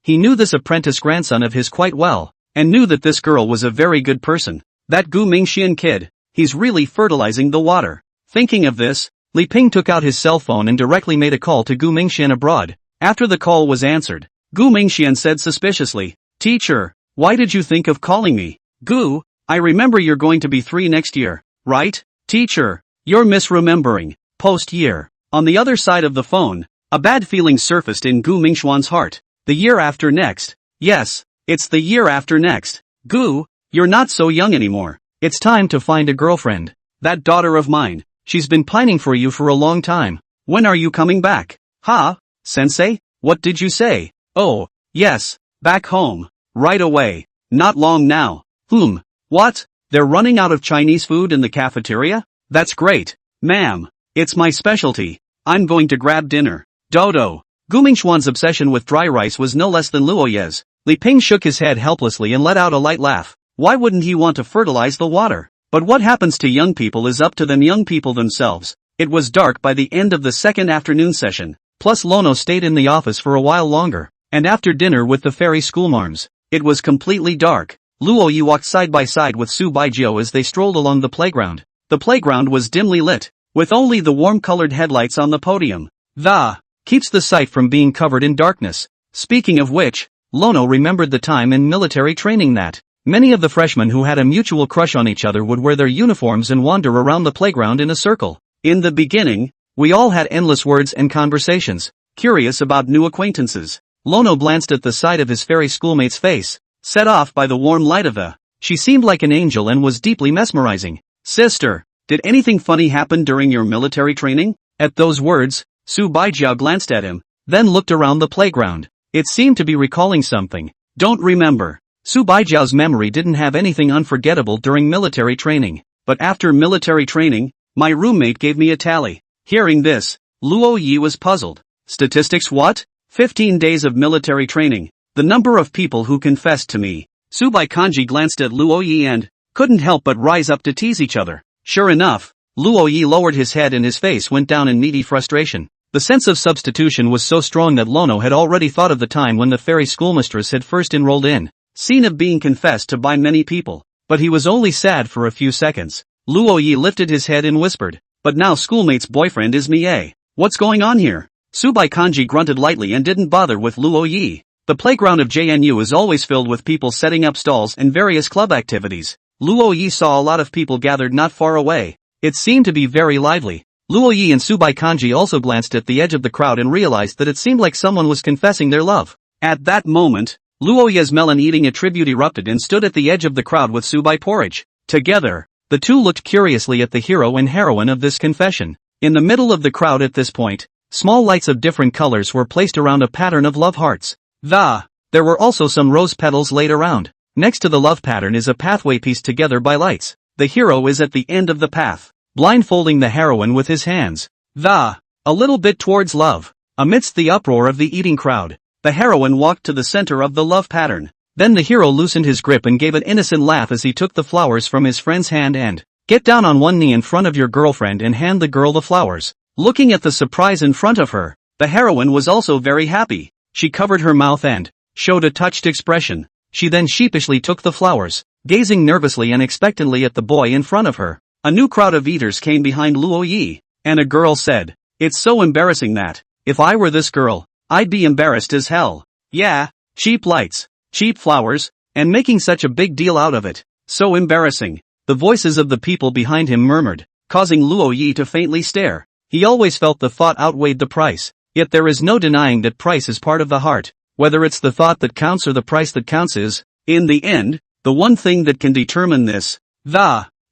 he knew this apprentice grandson of his quite well. and knew that this girl was a very good person. That Gu Mingxian kid, he's really fertilizing the water. Thinking of this, Li Ping took out his cell phone and directly made a call to Gu Mingxian abroad. After the call was answered, Gu Mingxian said suspiciously, "Teacher, why did you think of calling me? Gu, I remember you're going to be 3 next year, right? Teacher, you're misremembering. Post-year." On the other side of the phone, a bad feeling surfaced in Gu Mingxuan's heart. The year after next. Yes, it's the year after next. Gu, you're not so young anymore. It's time to find a girlfriend. That daughter of mine, she's been pining for you for a long time. When are you coming back? Ha? Sensei, what did you say? Oh, yes, back home. Right away. Not long now. What? They're running out of Chinese food in the cafeteria? That's great. Ma'am, it's my specialty. I'm going to grab dinner. Dodo. Gu Mingxuan's obsession with dry rice was no less than Luoye's. Li Ping shook his head helplessly and let out a light laugh. Why wouldn't he want to fertilize the water? But what happens to young people is up to them young people themselves. It was dark by the end of the second afternoon session. Plus Lono stayed in the office for a while longer. And after dinner with the fairy schoolmarms, it was completely dark. Luoyi walked side by side with Su Baijiu as they strolled along the playground. The playground was dimly lit, with only the warm-colored headlights on the podium. Keeps the sight from being covered in darkness. Speaking of which, Lono remembered the time in military training that many of the freshmen who had a mutual crush on each other would wear their uniforms and wander around the playground in a circle. In the beginning, we all had endless words and conversations, curious about new acquaintances. Lono glanced at the side of his fairy schoolmate's face, set off by the warm light of the. She seemed like an angel and was deeply mesmerizing. Sister, did anything funny happen during your military training? At those words, Su Baijiu glanced at him, then looked around the playground. It seemed to be recalling something. Don't remember. Su Baijiu's memory didn't have anything unforgettable during military training. But after military training, my roommate gave me a tally. Hearing this, Luo Yi was puzzled. Statistics what? 15 days of military training. The number of people who confessed to me. Su Baikanji glanced at Luo Yi and couldn't help but rise up to tease each other. Sure enough, Luo Yi lowered his head and his face went down in needy frustration. The sense of substitution was so strong that Lono had already thought of the time when the fairy schoolmistress had first enrolled in. Scene of being confessed to by many people. But he was only sad for a few seconds. Luo Yi lifted his head and whispered, "But now schoolmate's boyfriend is Mie. What's going on here?" Su Baikanji grunted lightly and didn't bother with Luo Yi. The playground of JNU is always filled with people setting up stalls and various club activities. Luo Yi saw a lot of people gathered not far away. It seemed to be very lively. Luo Yi and Su Baikanji also glanced at the edge of the crowd and realized that it seemed like someone was confessing their love. At that moment, Luo Yi's melon-eating attribute erupted and stood at the edge of the crowd with Su Bai porridge. Together, the two looked curiously at the hero and heroine of this confession. In the middle of the crowd at this point, small lights of different colors were placed around a pattern of love hearts. There were also some rose petals laid around. Next to the love pattern is a pathway pieced together by lights. The hero is at the end of the path, blindfolding the heroine with his hands. A little bit towards love. Amidst the uproar of the eating crowd, the heroine walked to the center of the love pattern. Then the hero loosened his grip and gave an innocent laugh as he took the flowers from his friend's hand and, "Get down on one knee in front of your girlfriend and hand the girl the flowers." Looking at the surprise in front of her, the heroine was also very happy. She covered her mouth and showed a touched expression. She then sheepishly took the flowers, gazing nervously and expectantly at the boy in front of her. A new crowd of eaters came behind Luo Yi, and a girl said, "It's so embarrassing that, if I were this girl, I'd be embarrassed as hell. Yeah, cheap lights, cheap flowers, and making such a big deal out of it. So embarrassing." The voices of the people behind him murmured, causing Luo Yi to faintly stare. He always felt the thought outweighed the price. Yet there is no denying that price is part of the heart. Whether it's the thought that counts or the price that counts is, in the end, the one thing that can determine this.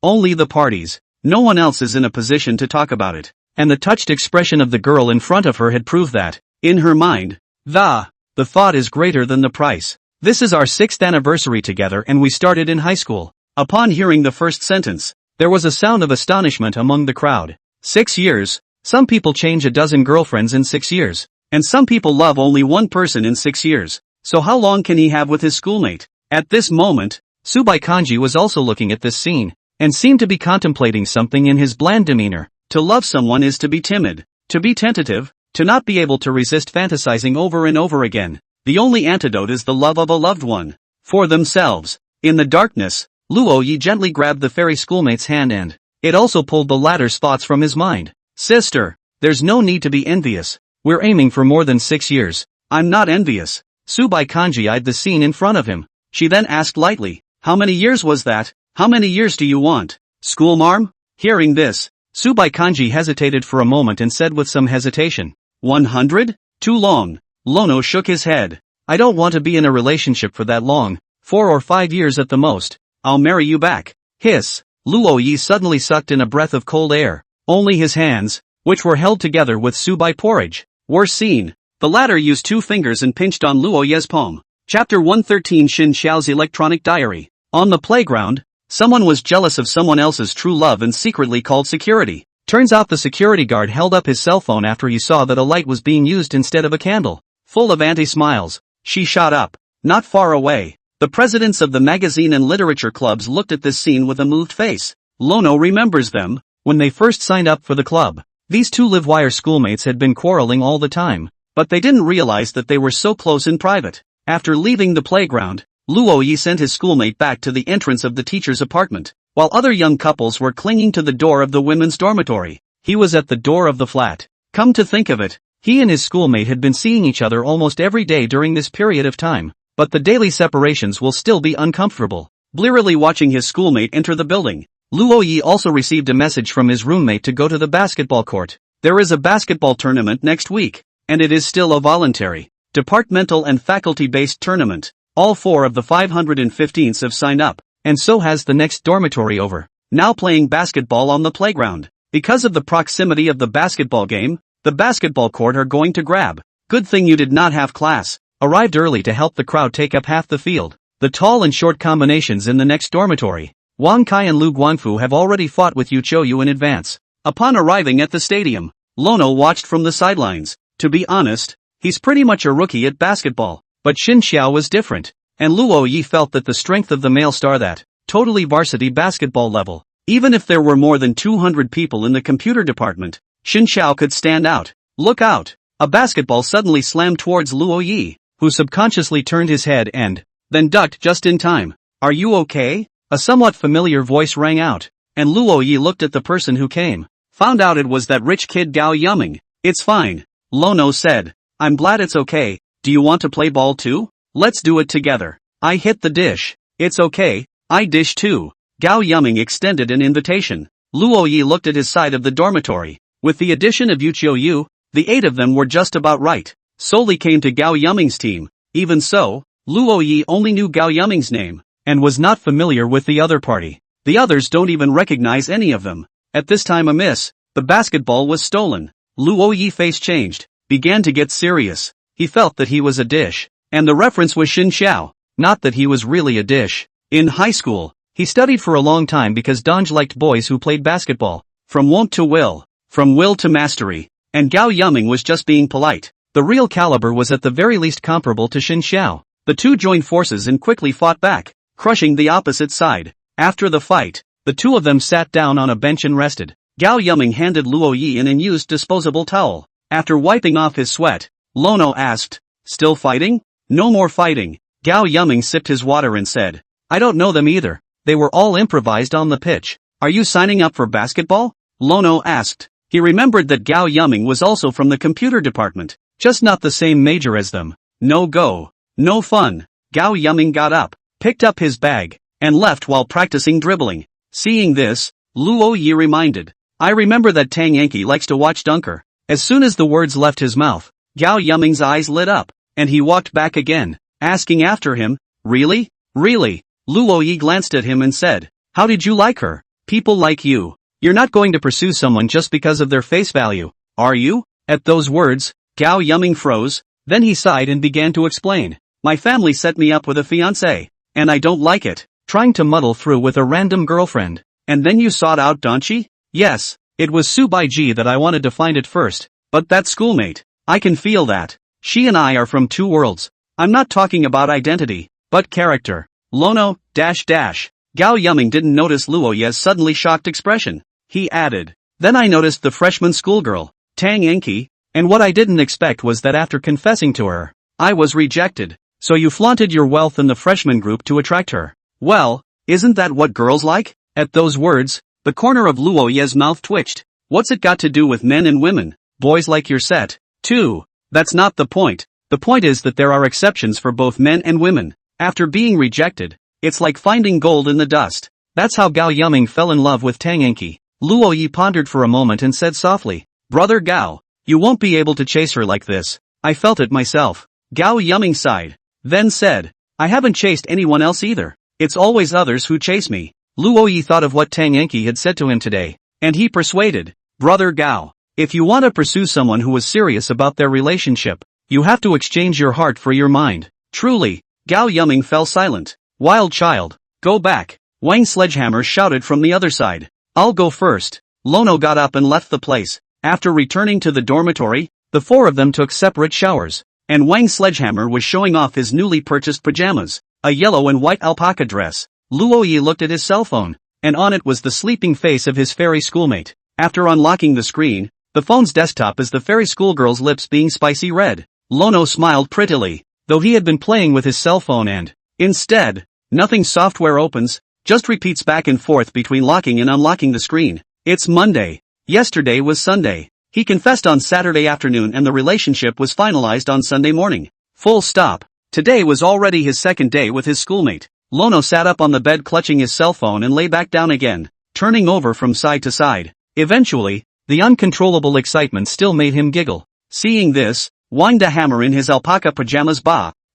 Only the parties. No one else is in a position to talk about it. And the touched expression of the girl in front of her had proved that, in her mind, the thought is greater than the price. This is our 6th anniversary together and we started in high school. Upon hearing the first sentence, there was a sound of astonishment among the crowd. 6 years? Some people change a dozen girlfriends in 6 years. And some people love only one person in 6 years. So how long can he have with his schoolmate? At this moment, Su Baikanji was also looking at this scene, and seemed to be contemplating something in his bland demeanor. To love someone is to be timid, to be tentative, to not be able to resist fantasizing over and over again. The only antidote is the love of a loved one. for themselves. In the darkness, Luo Yi gently grabbed the fairy schoolmate's hand and it also pulled the latter's thoughts from his mind. Sister, there's no need to be envious. We're aiming for more than 6 years. I'm not envious. Subai Kanji eyed the scene in front of him. She then asked lightly, how many years was that? How many years do you want? Schoolmarm? Hearing this, Subai Kanji hesitated for a moment and said with some hesitation, 100? Too long. Lono shook his head. I don't want to be in a relationship for that long, 4 or 5 years at the most. I'll marry you back. Hiss. Luo Yi suddenly sucked in a breath of cold air. Only his hands, which were held together with Subai porridge, were seen. The latter used 2 fingers and pinched on Luo Ye's palm. Chapter 113 Xin Xiao's Electronic Diary. On the playground, someone was jealous of someone else's true love and secretly called security. Turns out the security guard held up his cell phone after he saw that a light was being used instead of a candle. Full of anti-smiles, she shot up. Not far away, the presidents of the magazine and literature clubs looked at this scene with a moved face. Lono remembers them. When they first signed up for the club, these 2 live-wire schoolmates had been quarreling all the time, but they didn't realize that they were so close in private. After leaving the playground, Luo Yi sent his schoolmate back to the entrance of the teacher's apartment, while other young couples were clinging to the door of the women's dormitory. He was at the door of the flat. Come to think of it, he and his schoolmate had been seeing each other almost every day during this period of time, but the daily separations will still be uncomfortable. Blearily watching his schoolmate enter the building, Luo Yi also received a message from his roommate to go to the basketball court. There is a basketball tournament next week, and it is still a voluntary, departmental and faculty-based tournament. All 4 of the 515s have signed up, and so has the next dormitory over, now playing basketball on the playground. Because of the proximity of the basketball game, the basketball court are going to grab. Good thing you did not have class. Arrived early to help the crowd take up half the field. The tall and short combinations in the next dormitory. Wang Kai and Lu Guangfu have already fought with Yu Qiuyu in advance. Upon arriving at the stadium, Lono watched from the sidelines. To be honest, he's pretty much a rookie at basketball. But Xin Xiao was different, and Luo Yi felt that the strength of the male star that, totally varsity basketball level, even if there were more than 200 people in the computer department, Xin Xiao could stand out. Look out! A basketball suddenly slammed towards Luo Yi, who subconsciously turned his head and then ducked just in time. Are you okay? A somewhat familiar voice rang out, and Luo Yi looked at the person who came. Found out it was that rich kid Gao Yuming. It's fine, Lono said. I'm glad it's okay. Do you want to play ball too? Let's do it together. I hit the dish. It's okay, I dish too. Gao Yuming extended an invitation. Luo Yi looked at his side of the dormitory. With the addition of Yu Qiuyu, the 8 of them were just about right. Solely came to Gao Yuming's team. Even so, Luo Yi only knew Gao Yuming's name, and was not familiar with the other party. The others don't even recognize any of them. At this time a miss, the basketball was stolen. Luo Yi face changed, began to get serious. He felt that he was a dish, and the reference was Xin Xiao, not that he was really a dish. In high school, he studied for a long time because Donj liked boys who played basketball. From wont to will, from will to mastery, and Gao Yuming was just being polite. The real caliber was at the very least comparable to Xin Xiao. The 2 joined forces and quickly fought back, crushing the opposite side. After the fight, the 2 of them sat down on a bench and rested. Gao Yuming handed Luo Yi an unused disposable towel. After wiping off his sweat, Lono asked, still fighting? No more fighting. Gao Yuming sipped his water and said, I don't know them either. They were all improvised on the pitch. Are you signing up for basketball? Lono asked. He remembered that Gao Yuming was also from the computer department, just not the same major as them. No go. No fun. Gao Yuming got up, picked up his bag, and left while practicing dribbling. Seeing this, Luo Yi reminded, I remember that Tang Yanqi likes to watch Dunker. As soon as the words left his mouth, Gao Yuming's eyes lit up, and he walked back again, asking after him, really? Really? Luo Yi glanced at him and said, how did you like her? People like you. You're not going to pursue someone just because of their face value, are you? At those words, Gao Yuming froze, then he sighed and began to explain. My family set me up with a fiancé, and I don't like it. Trying to muddle through with a random girlfriend. And then you sought out Donchi? Yes, it was Subai that I wanted to find at first, but that schoolmate, I can feel that. She and I are from 2 worlds. I'm not talking about identity, but character. Lono, Gao Yuming didn't notice Luo Ye's suddenly shocked expression. He added, then I noticed the freshman schoolgirl, Tang Yanqi, and what I didn't expect was that after confessing to her, I was rejected. So you flaunted your wealth in the freshman group to attract her. Well, isn't that what girls like? At those words, the corner of Luo Ye's mouth twitched. What's it got to do with men and women? Boys like your set, too. That's not the point. The point is that there are exceptions for both men and women. After being rejected, it's like finding gold in the dust. That's how Gao Yuming fell in love with Tang Enki. Luo Yi pondered for a moment and said softly, Brother Gao, you won't be able to chase her like this. I felt it myself. Gao Yuming sighed. Then said, I haven't chased anyone else either. It's always others who chase me. Luo Yi thought of what Tang Enki had said to him today, and he persuaded, Brother Gao, if you want to pursue someone who is serious about their relationship, you have to exchange your heart for your mind. Truly. Gao Yuming fell silent. Wild child, go back. Wang Sledgehammer shouted from the other side. I'll go first. Lono got up and left the place. After returning to the dormitory, the four of them took separate showers, and Wang Sledgehammer was showing off his newly purchased pajamas, a yellow and white alpaca dress. Luo Yi looked at his cell phone, and on it was the sleeping face of his fairy schoolmate. After unlocking the screen, the phone's desktop is the fairy schoolgirl's lips being spicy red. Lono smiled prettily, though he had been playing with his cell phone and, instead, nothing software opens, just repeats back and forth between locking and unlocking the screen. It's Monday. Yesterday was Sunday. He confessed on Saturday afternoon and the relationship was finalized on Sunday morning. Full stop. Today was already his second day with his schoolmate. Lono sat up on the bed clutching his cell phone and lay back down again, turning over from side to side. Eventually, the uncontrollable excitement still made him giggle. Seeing this, Wang the Hammer in his alpaca pajamas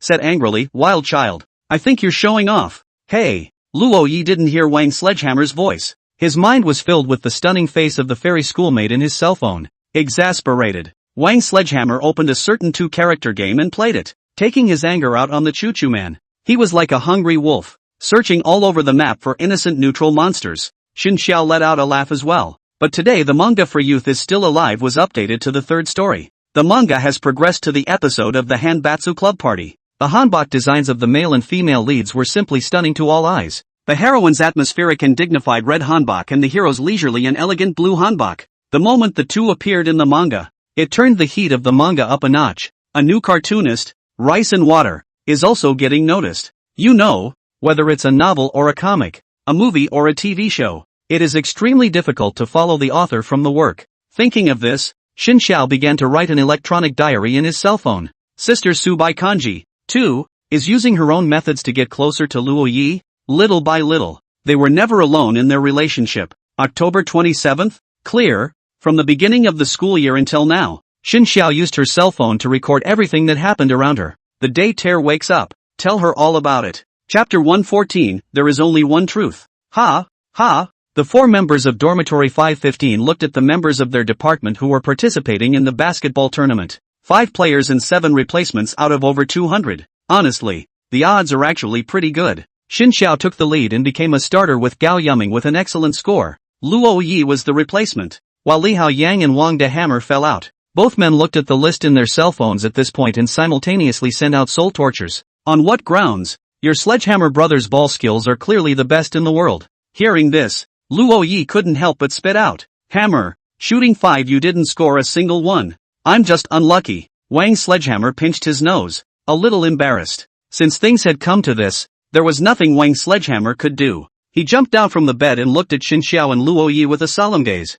said angrily, Wild child, I think you're showing off. Hey. Luo Yi didn't hear Wang Sledgehammer's voice. His mind was filled with the stunning face of the fairy schoolmate in his cell phone. Exasperated, Wang Sledgehammer opened a certain two-character game and played it, taking his anger out on the Choo-Choo Man. He was like a hungry wolf, searching all over the map for innocent neutral monsters. Xin Xiao let out a laugh as well. But today the manga for youth is still alive was updated to the third story. The manga has progressed to the episode of the Hanbatsu Club Party. The hanbok designs of the male and female leads were simply stunning to all eyes. The heroine's atmospheric and dignified red hanbok and the hero's leisurely and elegant blue hanbok. The moment the two appeared in the manga, it turned the heat of the manga up a notch. A new cartoonist, Rice and Water, is also getting noticed. You know, whether it's a novel or a comic, a movie or a TV show, it is extremely difficult to follow the author from the work. Thinking of this, Xin Xiao began to write an electronic diary in his cell phone. Sister Su by Kanji, too, is using her own methods to get closer to Luo Yi, little by little. They were never alone in their relationship. October 27th, clear, from the beginning of the school year until now, Xin Xiao used her cell phone to record everything that happened around her. The day Tear wakes up, tell her all about it. Chapter 114, There is only one truth. Ha, ha. The four members of Dormitory 515 looked at the members of their department who were participating in the basketball tournament. 5 players and 7 replacements out of over 200. Honestly, the odds are actually pretty good. Xin Xiao took the lead and became a starter with Gao Yuming with an excellent score. Luo Yi was the replacement, while Li Hao Yang and Wang De Hammer fell out. Both men looked at the list in their cell phones at this point and simultaneously sent out soul tortures. On what grounds? Your Sledgehammer brothers' ball skills are clearly the best in the world. Hearing this, Luo Yi couldn't help but spit out. Hammer, shooting 5 you didn't score a single one. I'm just unlucky. Wang Sledgehammer pinched his nose, a little embarrassed. Since things had come to this, there was nothing Wang Sledgehammer could do. He jumped down from the bed and looked at Xin Xiao and Luo Yi with a solemn gaze.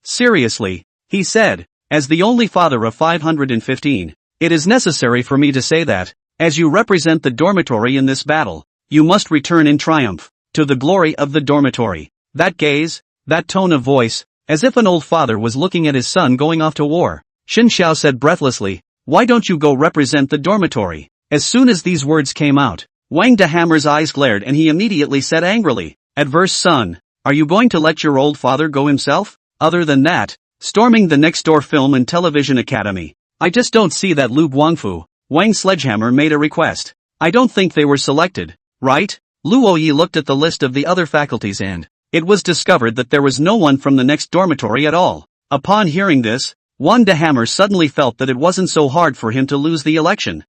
Seriously, he said, as the only father of 515, it is necessary for me to say that, as you represent the dormitory in this battle, you must return in triumph, to the glory of the dormitory. That gaze, that tone of voice, as if an old father was looking at his son going off to war. Xin Xiao said breathlessly, why don't you go represent the dormitory? As soon as these words came out, Wang De Hammer's eyes glared and he immediately said angrily, adverse son, are you going to let your old father go himself? Other than that, storming the next door film and television academy. I just don't see that Lu Guangfu. Wang Sledgehammer made a request. I don't think they were selected, right? Luo Yi looked at the list of the other faculties and it was discovered that there was no one from the next dormitory at all. Upon hearing this, Wang De Hammer suddenly felt that it wasn't so hard for him to lose the election.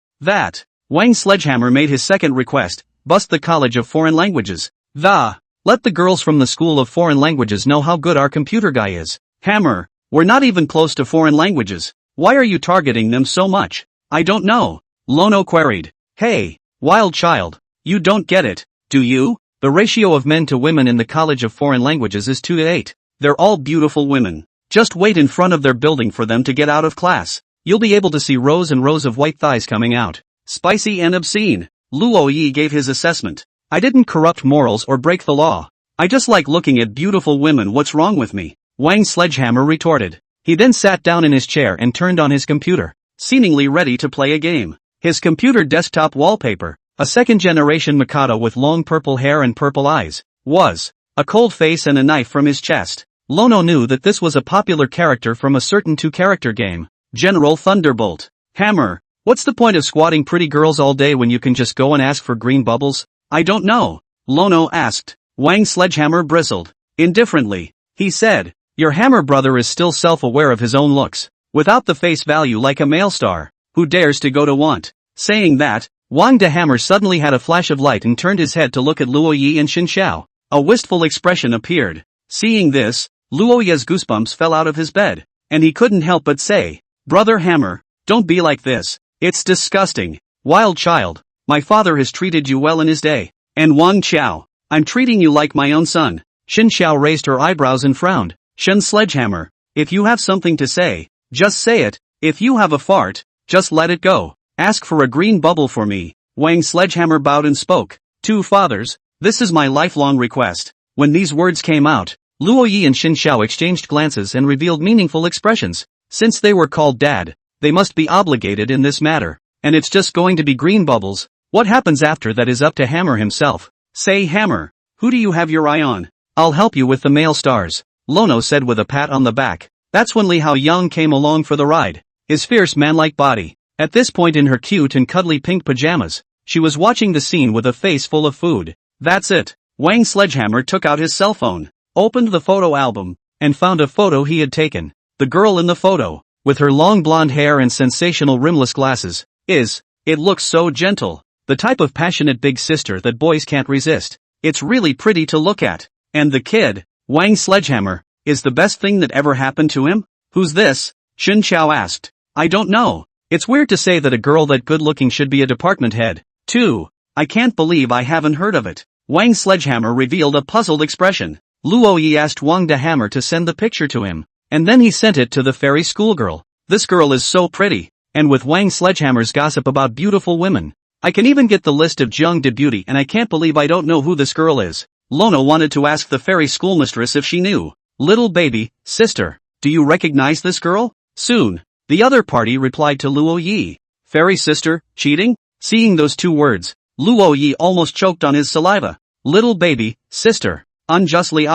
Wang Sledgehammer made his second request, bust the College of Foreign Languages. Let the girls from the School of Foreign Languages know how good our computer guy is. Hammer, we're not even close to foreign languages. Why are you targeting them so much? I don't know. Lono queried. Hey, wild child. You don't get it, do you? The ratio of men to women in the College of Foreign Languages is 2 to 8. They're all beautiful women. Just wait in front of their building for them to get out of class. You'll be able to see rows and rows of white thighs coming out. Spicy and obscene. Luo Yi gave his assessment. I didn't corrupt morals or break the law. I just like looking at beautiful women. What's wrong with me? Wang Sledgehammer retorted. He then sat down in his chair and turned on his computer, seemingly ready to play a game. His computer desktop wallpaper, a second-generation Mikado with long purple hair and purple eyes, was a cold face and a knife from his chest. Lono knew that this was a popular character from a certain two-character game, General Thunderbolt. Hammer, what's the point of squatting pretty girls all day when you can just go and ask for green bubbles? I don't know, Lono asked. Wang Sledgehammer bristled. Indifferently, he said, your Hammer brother is still self-aware of his own looks, without the face value like a male star, who dares to go to want. Saying that, Wang de Hammer suddenly had a flash of light and turned his head to look at Luo Yi and Xin Xiao. A wistful expression appeared. Seeing this, Luo Yi's goosebumps fell out of his bed, and he couldn't help but say, Brother Hammer, don't be like this. It's disgusting. Wild child, my father has treated you well in his day. And Wang Qiao, I'm treating you like my own son. Xin Xiao raised her eyebrows and frowned. Shen Sledgehammer, if you have something to say, just say it. If you have a fart, just let it go. Ask for a green bubble for me. Wang Sledgehammer bowed and spoke. Two fathers, this is my lifelong request. When these words came out, Luo Yi and Xin Xiao exchanged glances and revealed meaningful expressions. Since they were called dad, they must be obligated in this matter. And it's just going to be green bubbles. What happens after that is up to Hammer himself. Say Hammer, who do you have your eye on? I'll help you with the male stars, Lono said with a pat on the back. That's when Li Hao Yang came along for the ride. His fierce man-like body. At this point in her cute and cuddly pink pajamas, she was watching the scene with a face full of food. That's it. Wang Sledgehammer took out his cell phone, opened the photo album, and found a photo he had taken. The girl in the photo, with her long blonde hair and sensational rimless glasses, it looks so gentle. The type of passionate big sister that boys can't resist. It's really pretty to look at. And the kid, Wang Sledgehammer, is the best thing that ever happened to him? Who's this? Xin Xiao asked. I don't know. It's weird to say that a girl that good-looking should be a department head, too. I can't believe I haven't heard of it. Wang Sledgehammer revealed a puzzled expression. Luo Yi asked Wang de Hammer to send the picture to him, and then he sent it to the fairy schoolgirl. This girl is so pretty, and with Wang Sledgehammer's gossip about beautiful women, I can even get the list of Jiang de Beauty, and I can't believe I don't know who this girl is. Lono wanted to ask the fairy schoolmistress if she knew. Little baby, sister, do you recognize this girl? Soon, the other party replied to Luo Yi. Fairy sister, cheating? Seeing those two words, Luo Yi almost choked on his saliva. Little baby, sister, unjustly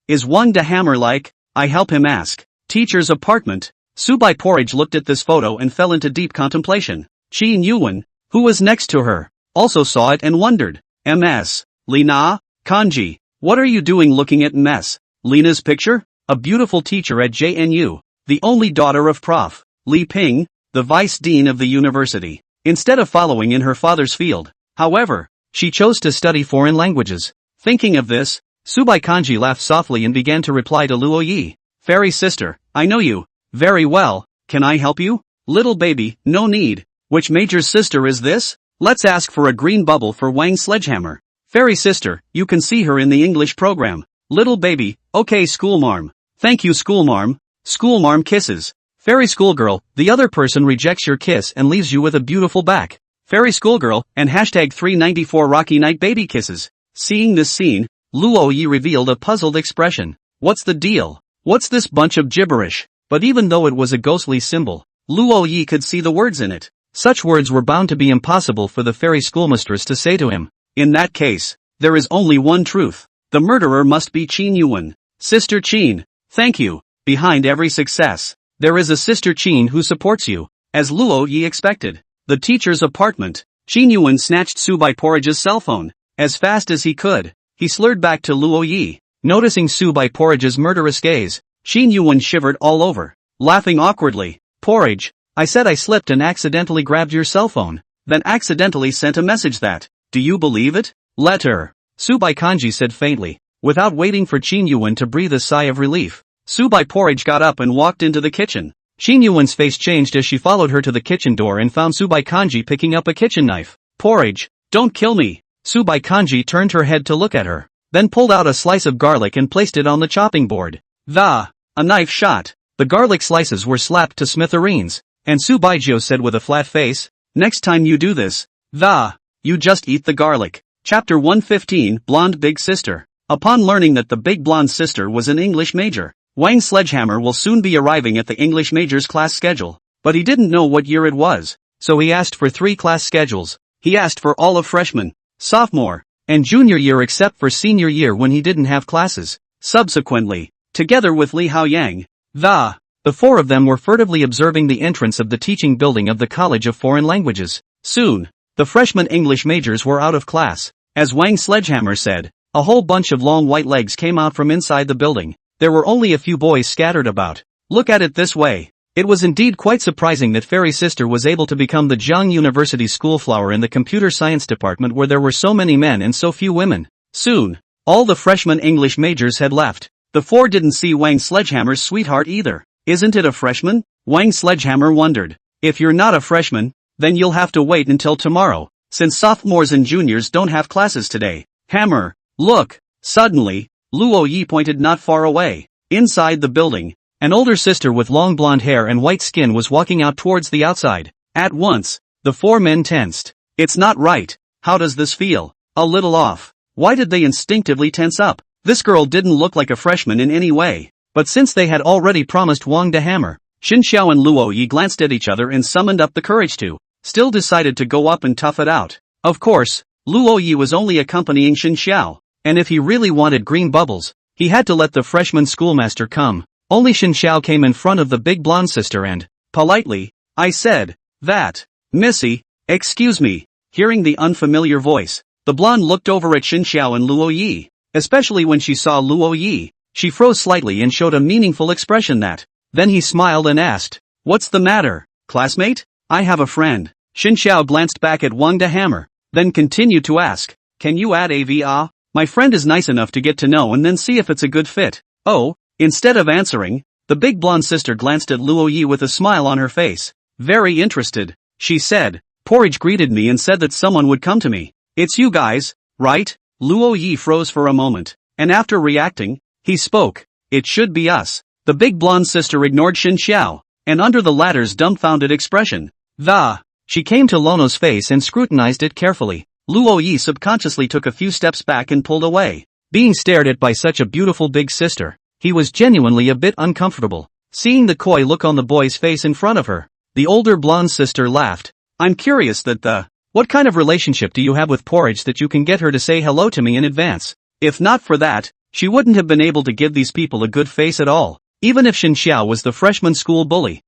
is Wang de Hammer like? I help him ask. Teacher's apartment. Subai Porridge looked at this photo and fell into deep contemplation. Qin Yuan, who was next to her, also saw it and wondered. MS. Lina, Kanji, what are you doing looking at MS? Lina's picture? A beautiful teacher at JNU, the only daughter of Prof. Li Ping, the vice dean of the university. Instead of following in her father's field, however, she chose to study foreign languages. Thinking of this, Subai Kanji laughed softly and began to reply to Luo Yi. Fairy sister, I know you very well. Can I help you? Little baby, no need. Which major's sister is this? Let's ask for a green bubble for Wang Sledgehammer. Fairy sister, you can see her in the English program. Little baby, okay schoolmarm. Thank you schoolmarm. Schoolmarm kisses. Fairy schoolgirl, the other person rejects your kiss and leaves you with a beautiful back. Fairy schoolgirl, and hashtag 394 Rocky Night baby kisses. Seeing this scene, Luo Yi revealed a puzzled expression. What's the deal? What's this bunch of gibberish? But even though it was a ghostly symbol, Luo Yi could see the words in it. Such words were bound to be impossible for the fairy schoolmistress to say to him. In that case, there is only one truth. The murderer must be Qin Yuan. Sister Qin, thank you. Behind every success, there is a Sister Qin who supports you, as Luo Yi expected. The teacher's apartment. Qin Yuan snatched Subai Porridge's cell phone. As fast as he could, he slurred back to Luo Yi. Noticing Subai Porridge's murderous gaze, Qin Yuan shivered all over, laughing awkwardly. Porridge, I said I slipped and accidentally grabbed your cell phone, then accidentally sent a message that, do you believe it? Letter. Subai Kanji said faintly, without waiting for Qin Yuan to breathe a sigh of relief. Subai Porridge got up and walked into the kitchen. Qin Yuan's face changed as she followed her to the kitchen door and found Subai Kanji picking up a kitchen knife. Porridge, don't kill me. Subai Kanji turned her head to look at her, then pulled out a slice of garlic and placed it on the chopping board. A knife shot. The garlic slices were slapped to smithereens, and Subaijio said with a flat face, next time you do this, you just eat the garlic. Chapter 115, Blonde Big Sister. Upon learning that the big blonde sister was an English major, Wang Sledgehammer will soon be arriving at the English major's class schedule, but he didn't know what year it was, so he asked for 3 class schedules. He asked for all of freshman, sophomore, and junior year except for senior year when he didn't have classes. Subsequently, together with Li Haoyang, the 4 of them were furtively observing the entrance of the teaching building of the College of Foreign Languages. Soon, the freshman English majors were out of class. As Wang Sledgehammer said, a whole bunch of long white legs came out from inside the building. There were only a few boys scattered about. Look at it this way. It was indeed quite surprising that Fairy Sister was able to become the Jiang University schoolflower in the computer science department where there were so many men and so few women. Soon, all the freshman English majors had left. The 4 didn't see Wang Sledgehammer's sweetheart either. Isn't it a freshman? Wang Sledgehammer wondered. If you're not a freshman, then you'll have to wait until tomorrow, since sophomores and juniors don't have classes today. Hammer, look! Suddenly, Luo Yi pointed not far away. Inside the building, an older sister with long blonde hair and white skin was walking out towards the outside. At once, the 4 men tensed. It's not right. How does this feel? A little off. Why did they instinctively tense up? This girl didn't look like a freshman in any way. But since they had already promised Wang to hammer, Xin Xiao and Luo Yi glanced at each other and summoned up the courage to, still decided to go up and tough it out. Of course, Luo Yi was only accompanying Xin Xiao, and if he really wanted green bubbles, he had to let the freshman schoolmaster come. Only Xin Xiao came in front of the big blonde sister and, politely, I said, that, Missy, excuse me. Hearing the unfamiliar voice, the blonde looked over at Xin Xiao and Luo Yi, especially when she saw Luo Yi. She froze slightly and showed a meaningful expression that. Then he smiled and asked, what's the matter, classmate? I have a friend. Xin Xiao glanced back at Wang de Hammer, then continued to ask, can you add AVA? My friend is nice enough to get to know and then see if it's a good fit. Oh, instead of answering, the big blonde sister glanced at Luo Yi with a smile on her face. Very interested, she said. Porridge greeted me and said that someone would come to me. It's you guys, right? Luo Yi froze for a moment, and after reacting, he spoke. It should be us. The big blonde sister ignored Xin Xiao, and under the latter's dumbfounded expression, she came to Lono's face and scrutinized it carefully. Luo Yi subconsciously took a few steps back and pulled away. Being stared at by such a beautiful big sister, he was genuinely a bit uncomfortable. Seeing the coy look on the boy's face in front of her, the older blonde sister laughed. I'm curious what kind of relationship do you have with Porridge that you can get her to say hello to me in advance? If not for that, she wouldn't have been able to give these people a good face at all, even if Xin Xiao was the freshman school bully.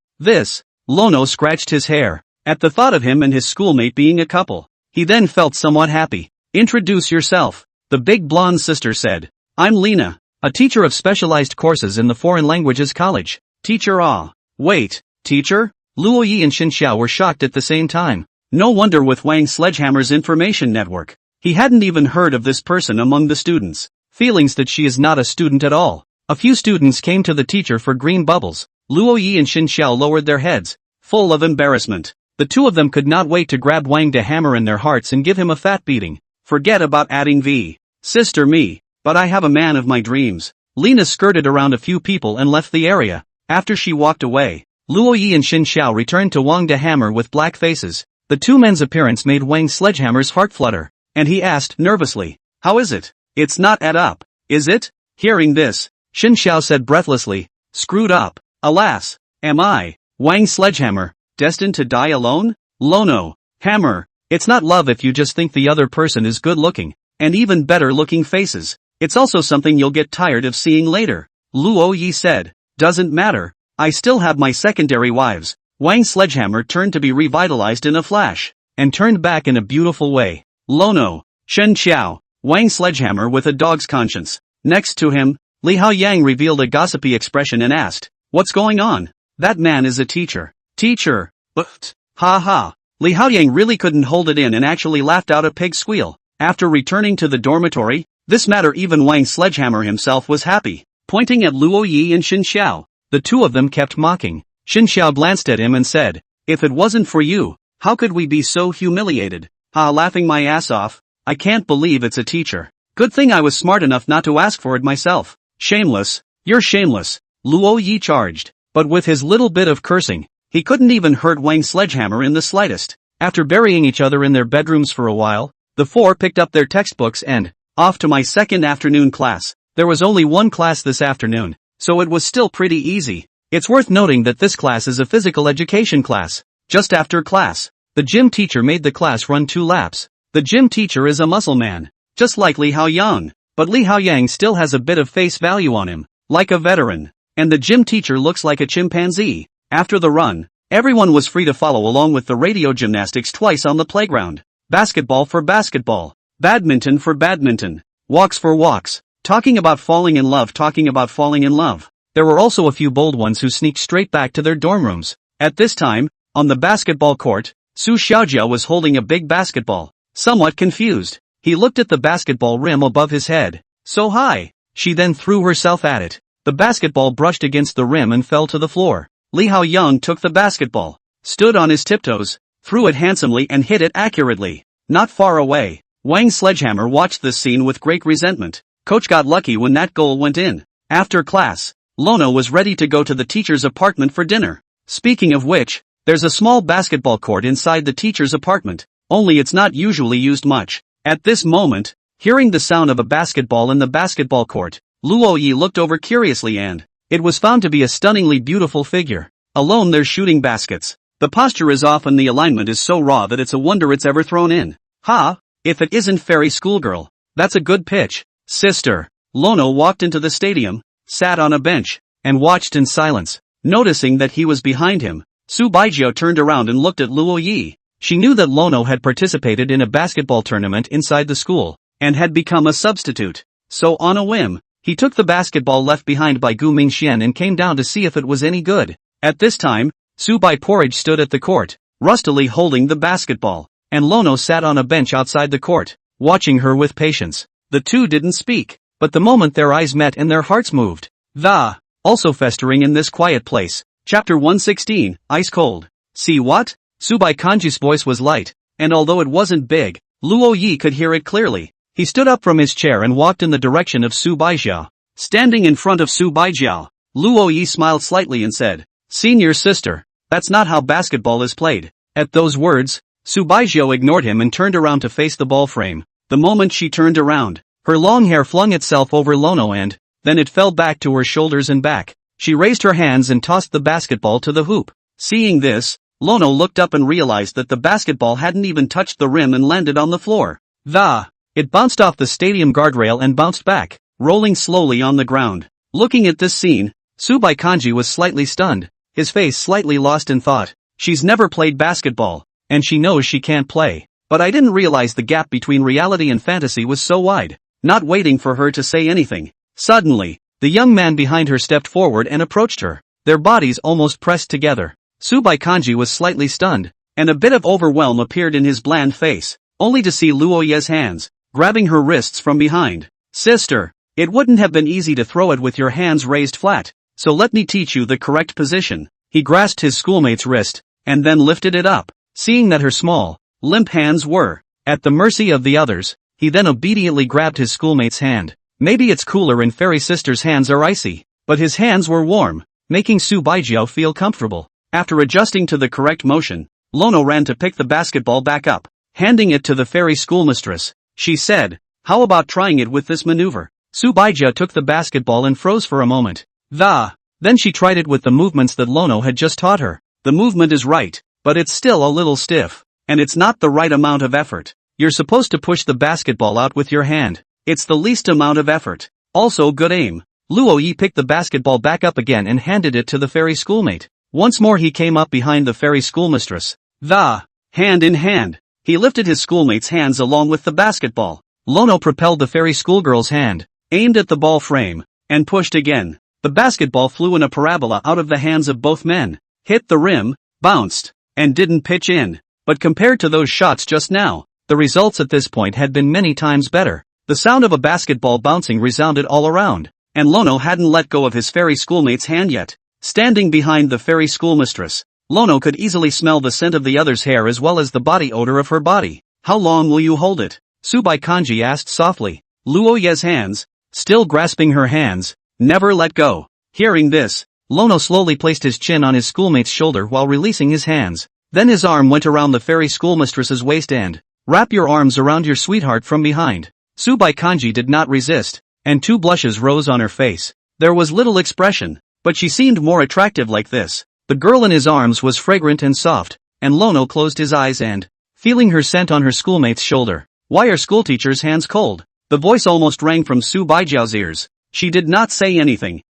Lono scratched his hair. At the thought of him and his schoolmate being a couple, he then felt somewhat happy. Introduce yourself, the big blonde sister said. I'm Lena, a teacher of specialized courses in the Foreign Languages College. Teacher wait, teacher? Luo Yi and Xin Xiao were shocked at the same time. No wonder with Wang Sledgehammer's information network, he hadn't even heard of this person among the students. Feelings that she is not a student at all. A few students came to the teacher for green bubbles. Luo Yi and Xin Xiao lowered their heads, full of embarrassment. The 2 of them could not wait to grab Wang de Hammer in their hearts and give him a fat beating. Forget about adding sister me, but I have a man of my dreams. Lena skirted around a few people and left the area. After she walked away, Luo Yi and Xin Xiao returned to Wang de Hammer with black faces. The 2 men's appearance made Wang Sledgehammer's heart flutter, and he asked nervously, how is it? It's not add up, is it? Hearing this, Xin Xiao said breathlessly, screwed up. Alas, am I, Wang Sledgehammer, destined to die alone? Lono, Hammer, it's not love if you just think the other person is good looking, and even better looking faces. It's also something you'll get tired of seeing later. Luo Yi said, doesn't matter, I still have my secondary wives. Wang Sledgehammer turned to be revitalized in a flash, and turned back in a beautiful way. Lono, Shen Xiao, Wang Sledgehammer with a dog's conscience. Next to him, Li Haoyang revealed a gossipy expression and asked, what's going on? That man is a teacher. Teacher, but, ha ha. Li Haoyang really couldn't hold it in and actually laughed out a pig squeal. After returning to the dormitory, this matter even Wang Sledgehammer himself was happy. Pointing at Luo Yi and Xin Xiao, the 2 of them kept mocking. Xin Xiao glanced at him and said, if it wasn't for you, how could we be so humiliated? Laughing my ass off. I can't believe it's a teacher. Good thing I was smart enough not to ask for it myself. Shameless. You're shameless, Luo Yi charged. But with his little bit of cursing, he couldn't even hurt Wang's sledgehammer in the slightest. After burying each other in their bedrooms for a while, the four picked up their textbooks and, off to my second afternoon class. There was only one class this afternoon, so it was still pretty easy. It's worth noting that this class is a physical education class. Just after class, the gym teacher made the class run 2 laps. The gym teacher is a muscle man, just like Li Haoyang, but Li Haoyang still has a bit of face value on him, like a veteran. And the gym teacher looks like a chimpanzee. After the run, everyone was free to follow along with the radio gymnastics twice on the playground. Basketball for basketball. Badminton for badminton. Walks for walks. Talking about falling in love. There were also a few bold ones who sneaked straight back to their dorm rooms. At this time, on the basketball court, Su Xiaojia was holding a big basketball. Somewhat confused, he looked at the basketball rim above his head. So high. She then threw herself at it. The basketball brushed against the rim and fell to the floor. Li Haoyang took the basketball, stood on his tiptoes, threw it handsomely and hit it accurately. Not far away, Wang's sledgehammer watched this scene with great resentment. Coach got lucky when that goal went in. After class, Lono was ready to go to the teacher's apartment for dinner. Speaking of which, there's a small basketball court inside the teacher's apartment, only it's not usually used much. At this moment, hearing the sound of a basketball in the basketball court, Luo Yi looked over curiously and it was found to be a stunningly beautiful figure. Alone they're shooting baskets. The posture is off and the alignment is so raw that it's a wonder it's ever thrown in. If it isn't fairy schoolgirl. That's a good pitch. Sister. Lono walked into the stadium, sat on a bench, and watched in silence. Noticing that he was behind him, Su Baijiao turned around and looked at Luo Yi. She knew that Lono had participated in a basketball tournament inside the school, and had become a substitute. So on a whim, he took the basketball left behind by Gu Mingxian and came down to see if it was any good. At this time, Su Bai Porridge stood at the court, rustily holding the basketball, and Lono sat on a bench outside the court, watching her with patience. The two didn't speak, but the moment their eyes met and their hearts moved. Also festering in this quiet place. Chapter 116, Ice Cold. See what? Subai Kanji's voice was light, and although it wasn't big, Luo Yi could hear it clearly. He stood up from his chair and walked in the direction of Su Baijiao. Standing in front of Su Baijiao, Luo Yi smiled slightly and said, "Senior sister, that's not how basketball is played." At those words, Su Baijiao ignored him and turned around to face the ball frame. The moment she turned around, her long hair flung itself over Lono and then it fell back to her shoulders and back. She raised her hands and tossed the basketball to the hoop. Seeing this, Lono looked up and realized that the basketball hadn't even touched the rim and landed on the floor. It bounced off the stadium guardrail and bounced back, rolling slowly on the ground. Looking at this scene, Subai Kanji was slightly stunned, his face slightly lost in thought. She's never played basketball, and she knows she can't play. But I didn't realize the gap between reality and fantasy was so wide. Not waiting for her to say anything, suddenly, the young man behind her stepped forward and approached her. Their bodies almost pressed together. Subai Kanji was slightly stunned, and a bit of overwhelm appeared in his bland face, only to see Luo Ye's hands, grabbing her wrists from behind. "Sister, it wouldn't have been easy to throw it with your hands raised flat, so let me teach you the correct position." He grasped his schoolmate's wrist, and then lifted it up. Seeing that her small, limp hands were at the mercy of the others, he then obediently grabbed his schoolmate's hand. Maybe it's cooler in Fairy Sister's hands are icy, but his hands were warm, making Su Baijiao feel comfortable. After adjusting to the correct motion, Lono ran to pick the basketball back up, handing it to the fairy schoolmistress. She said, "How about trying it with this maneuver?" Su Baijiao took the basketball and froze for a moment. Then she tried it with the movements that Lono had just taught her. The movement is right, but it's still a little stiff, and it's not the right amount of effort. You're supposed to push the basketball out with your hand. It's the least amount of effort. Also good aim. Luo Yi picked the basketball back up again and handed it to the fairy schoolmate. Once more he came up behind the fairy schoolmistress. Hand in hand, he lifted his schoolmate's hands along with the basketball. Lono propelled the fairy schoolgirl's hand, aimed at the ball frame, and pushed again. The basketball flew in a parabola out of the hands of both men, hit the rim, bounced, and didn't pitch in. But compared to those shots just now, the results at this point had been many times better. The sound of a basketball bouncing resounded all around, and Lono hadn't let go of his fairy schoolmate's hand yet. Standing behind the fairy schoolmistress, Lono could easily smell the scent of the other's hair as well as the body odor of her body. How long will you hold it? Subai Kanji asked softly. Luo Ye's hands, still grasping her hands, never let go. Hearing this, Lono slowly placed his chin on his schoolmate's shoulder while releasing his hands. Then his arm went around the fairy schoolmistress's waist and, wrap your arms around your sweetheart from behind. Subai Kanji did not resist, and 2 blushes rose on her face. There was little expression, but she seemed more attractive like this. The girl in his arms was fragrant and soft, and Lono closed his eyes and, feeling her scent on her schoolmate's shoulder. Why are schoolteachers' hands cold? The voice almost rang from Su Baijiao's ears. She did not say anything.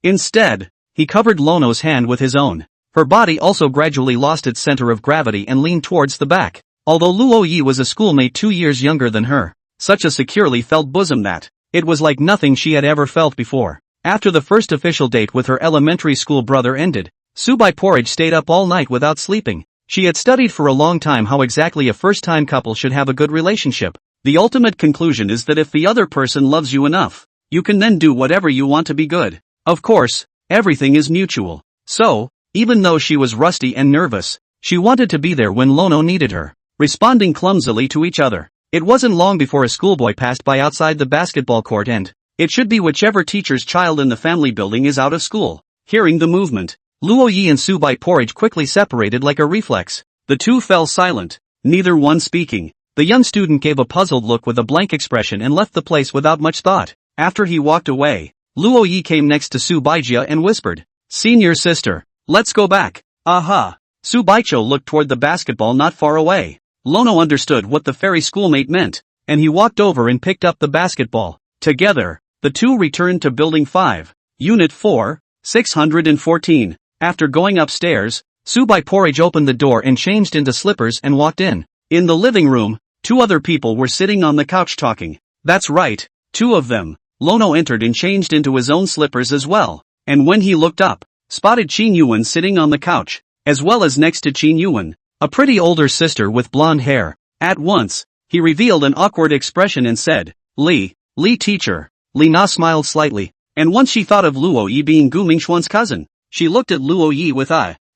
Instead, he covered Lono's hand with his own. Her body also gradually lost its center of gravity and leaned towards the back. Although Luo Yi was a schoolmate 2 years younger than her, such a securely felt bosom that, it was like nothing she had ever felt before. After the first official date with her elementary school brother ended, Subai Porridge stayed up all night without sleeping. She had studied for a long time how exactly a first-time couple should have a good relationship. The ultimate conclusion is that if the other person loves you enough, you can then do whatever you want to be good. Of course, everything is mutual. So, even though she was rusty and nervous, she wanted to be there when Lono needed her, responding clumsily to each other. It wasn't long before a schoolboy passed by outside the basketball court and, it should be whichever teacher's child in the family building is out of school. Hearing the movement, Luo Yi and Subai Porridge quickly separated like a reflex. The two fell silent, neither one speaking. The young student gave a puzzled look with a blank expression and left the place without much thought. After he walked away, Luo Yi came next to Su Baijia and whispered, "Senior sister, let's go back." Aha! Su Baijiao looked toward the basketball not far away. Lono understood what the fairy schoolmate meant, and he walked over and picked up the basketball. Together, the two returned to Building 5, Unit 4, 614. After going upstairs, Subai Porridge opened the door and changed into slippers and walked in. In the living room, 2 other people were sitting on the couch talking. That's right, 2 of them. Lono entered and changed into his own slippers as well, and when he looked up, spotted Qin Yuan sitting on the couch, as well as next to Qin Yuan, a pretty older sister with blonde hair. At once, he revealed an awkward expression and said, Li teacher." Li Na smiled slightly, and once she thought of Luo Yi being Gu Mingxuan's cousin, she looked at Luo Yi with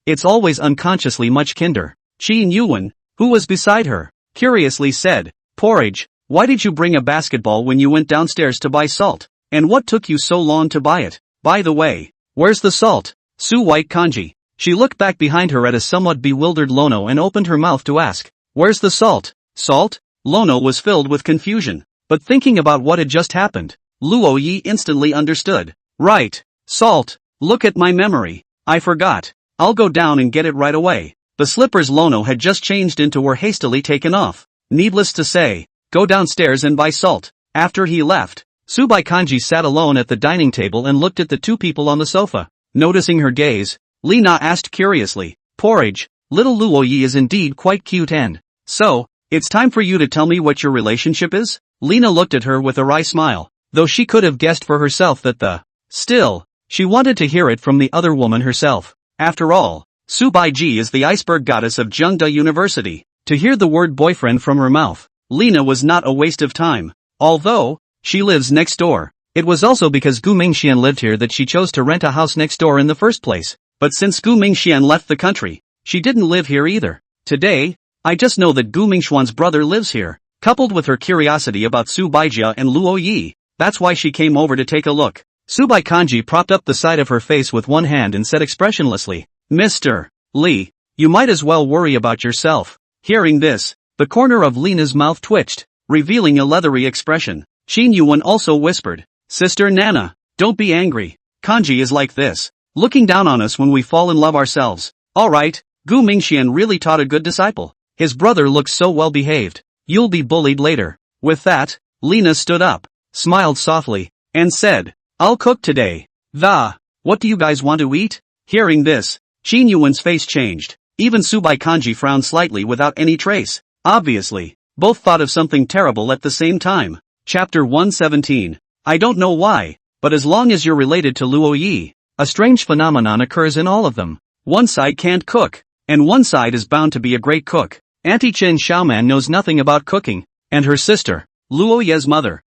it's always unconsciously much kinder. Qin Yuan, who was beside her, curiously said, "Porridge, why did you bring a basketball when you went downstairs to buy salt? And what took you so long to buy it? By the way, where's the salt?" Su White Kanji. She looked back behind her at a somewhat bewildered Lono and opened her mouth to ask, "Where's the salt?" Salt? Lono was filled with confusion. But thinking about what had just happened, Luo Yi instantly understood. Right, salt. Look at my memory. I forgot. I'll go down and get it right away. The slippers Lono had just changed into were hastily taken off. Needless to say, go downstairs and buy salt. After he left, Subai Kanji sat alone at the dining table and looked at the 2 people on the sofa. Noticing her gaze, Li Na asked curiously, "Porridge, little Luo Yi is indeed quite cute and, so, it's time for you to tell me what your relationship is?" Lina looked at her with a wry smile, though she could have guessed for herself that still, she wanted to hear it from the other woman herself. After all, Su Baiji is the iceberg goddess of Zhengda University. To hear the word boyfriend from her mouth, Lina was not a waste of time. Although, she lives next door. It was also because Gu Mingxian lived here that she chose to rent a house next door in the first place. But since Gu Mingxian left the country, she didn't live here either. Today, I just know that Gu Mingxuan's brother lives here. Coupled with her curiosity about Su Baijia and Luo Yi, that's why she came over to take a look. Subai Kanji propped up the side of her face with one hand and said expressionlessly, "Mr. Li, you might as well worry about yourself." Hearing this, the corner of Lina's mouth twitched, revealing a leathery expression. Qin Yuan also whispered, "Sister Nana, don't be angry. Kanji is like this, looking down on us when we fall in love ourselves." Alright, Gu Mingxian really taught a good disciple. His brother looks so well behaved. You'll be bullied later. With that, Lina stood up, smiled softly, and said, "I'll cook today." What do you guys want to eat?" Hearing this, Qin Yuan's face changed. Even Subai Kanji frowned slightly without any trace. Obviously, both thought of something terrible at the same time. Chapter 117. I don't know why, but as long as you're related to Luo Yi, a strange phenomenon occurs in all of them. One side can't cook, and one side is bound to be a great cook. Auntie Chen Xiaoman knows nothing about cooking, and her sister, Luo Ye's mother,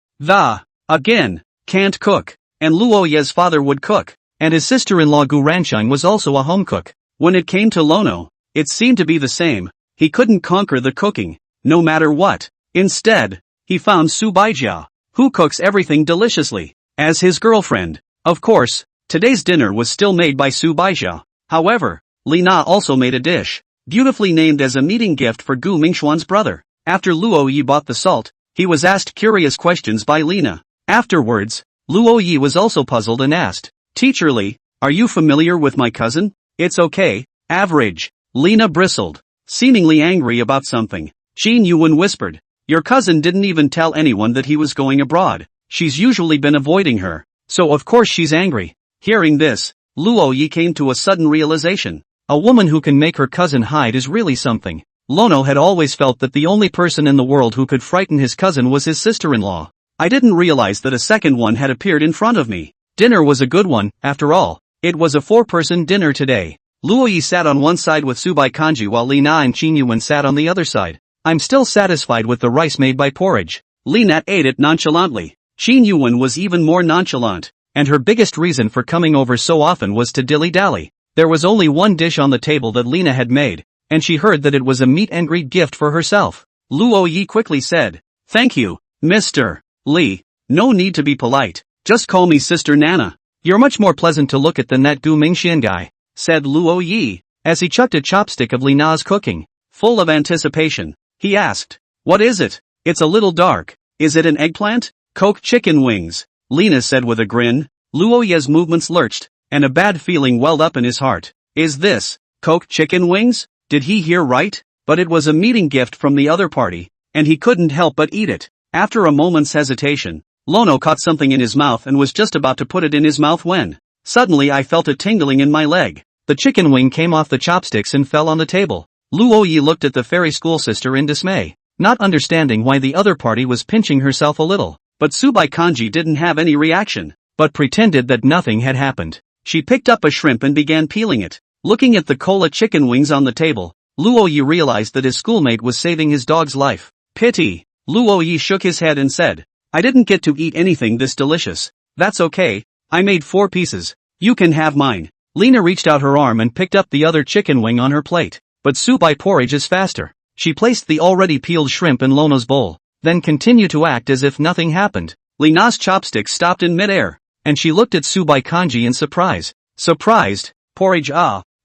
again, can't cook, and Luo Ye's father would cook, and his sister-in-law Gu Ransheng was also a home cook. When it came to Lono, it seemed to be the same. He couldn't conquer the cooking. no matter what. Instead, he found Subaijia, who cooks everything deliciously, as his girlfriend. Of course, today's dinner was still made by Subaijia. However, Lina also made a dish, beautifully named as a meeting gift for Gu Mingxuan's brother. After Luo Yi bought the salt, he was asked curious questions by Lina. Afterwards, Luo Yi was also puzzled and asked, "Teacher Li, are you familiar with my cousin?" "It's okay, average." Lina bristled, seemingly angry about something. Qin Yuan whispered, "Your cousin didn't even tell anyone that he was going abroad. She's usually been avoiding her, so of course she's angry." Hearing this, Luo Yi came to a sudden realization. A woman who can make her cousin hide is really something. Lono had always felt that the only person in the world who could frighten his cousin was his sister-in-law. I didn't realize that a second one had appeared in front of me. Dinner was a good one, after all. It was a 4-person dinner today. Luo Yi sat on one side with Subai Kanji while Lina and Qin Yuan sat on the other side. I'm still satisfied with the rice made by Porridge. Lina ate it nonchalantly. Qin Yuan was even more nonchalant, and her biggest reason for coming over so often was to dilly-dally. There was only one dish on the table that Lina had made, and she heard that it was a meet and greet gift for herself. Luo Yi quickly said, "Thank you, Mr. Li. No need to be polite. Just call me Sister Nana. You're much more pleasant to look at than that Gu Mingxian guy," said Luo Yi, as he chucked a chopstick of Lina's cooking. Full of anticipation, he asked, "What is it? It's a little dark. Is it an eggplant?" "Coke chicken wings," Lina said with a grin. Luo Yi's movements lurched, and a bad feeling welled up in his heart. Is this Coke chicken wings? Did he hear right? But it was a meeting gift from the other party, and he couldn't help but eat it. After a moment's hesitation, Lono caught something in his mouth and was just about to put it in his mouth when, suddenly I felt a tingling in my leg. The chicken wing came off the chopsticks and fell on the table. Luo Yi looked at the fairy school sister in dismay, not understanding why the other party was pinching herself a little. But Subai Kanji didn't have any reaction, but pretended that nothing had happened. She picked up a shrimp and began peeling it. Looking at the cola chicken wings on the table, Luo Yi realized that his schoolmate was saving his dog's life. Pity. Luo Yi shook his head and said, "I didn't get to eat anything this delicious." "That's okay, I made 4 pieces. You can have mine." Lina reached out her arm and picked up the other chicken wing on her plate. But Subai Porridge is faster. She placed the already peeled shrimp in Lono's bowl, then continued to act as if nothing happened. Lina's chopsticks stopped in midair, and she looked at Subai Kanji in surprise. Surprised? "Porridge,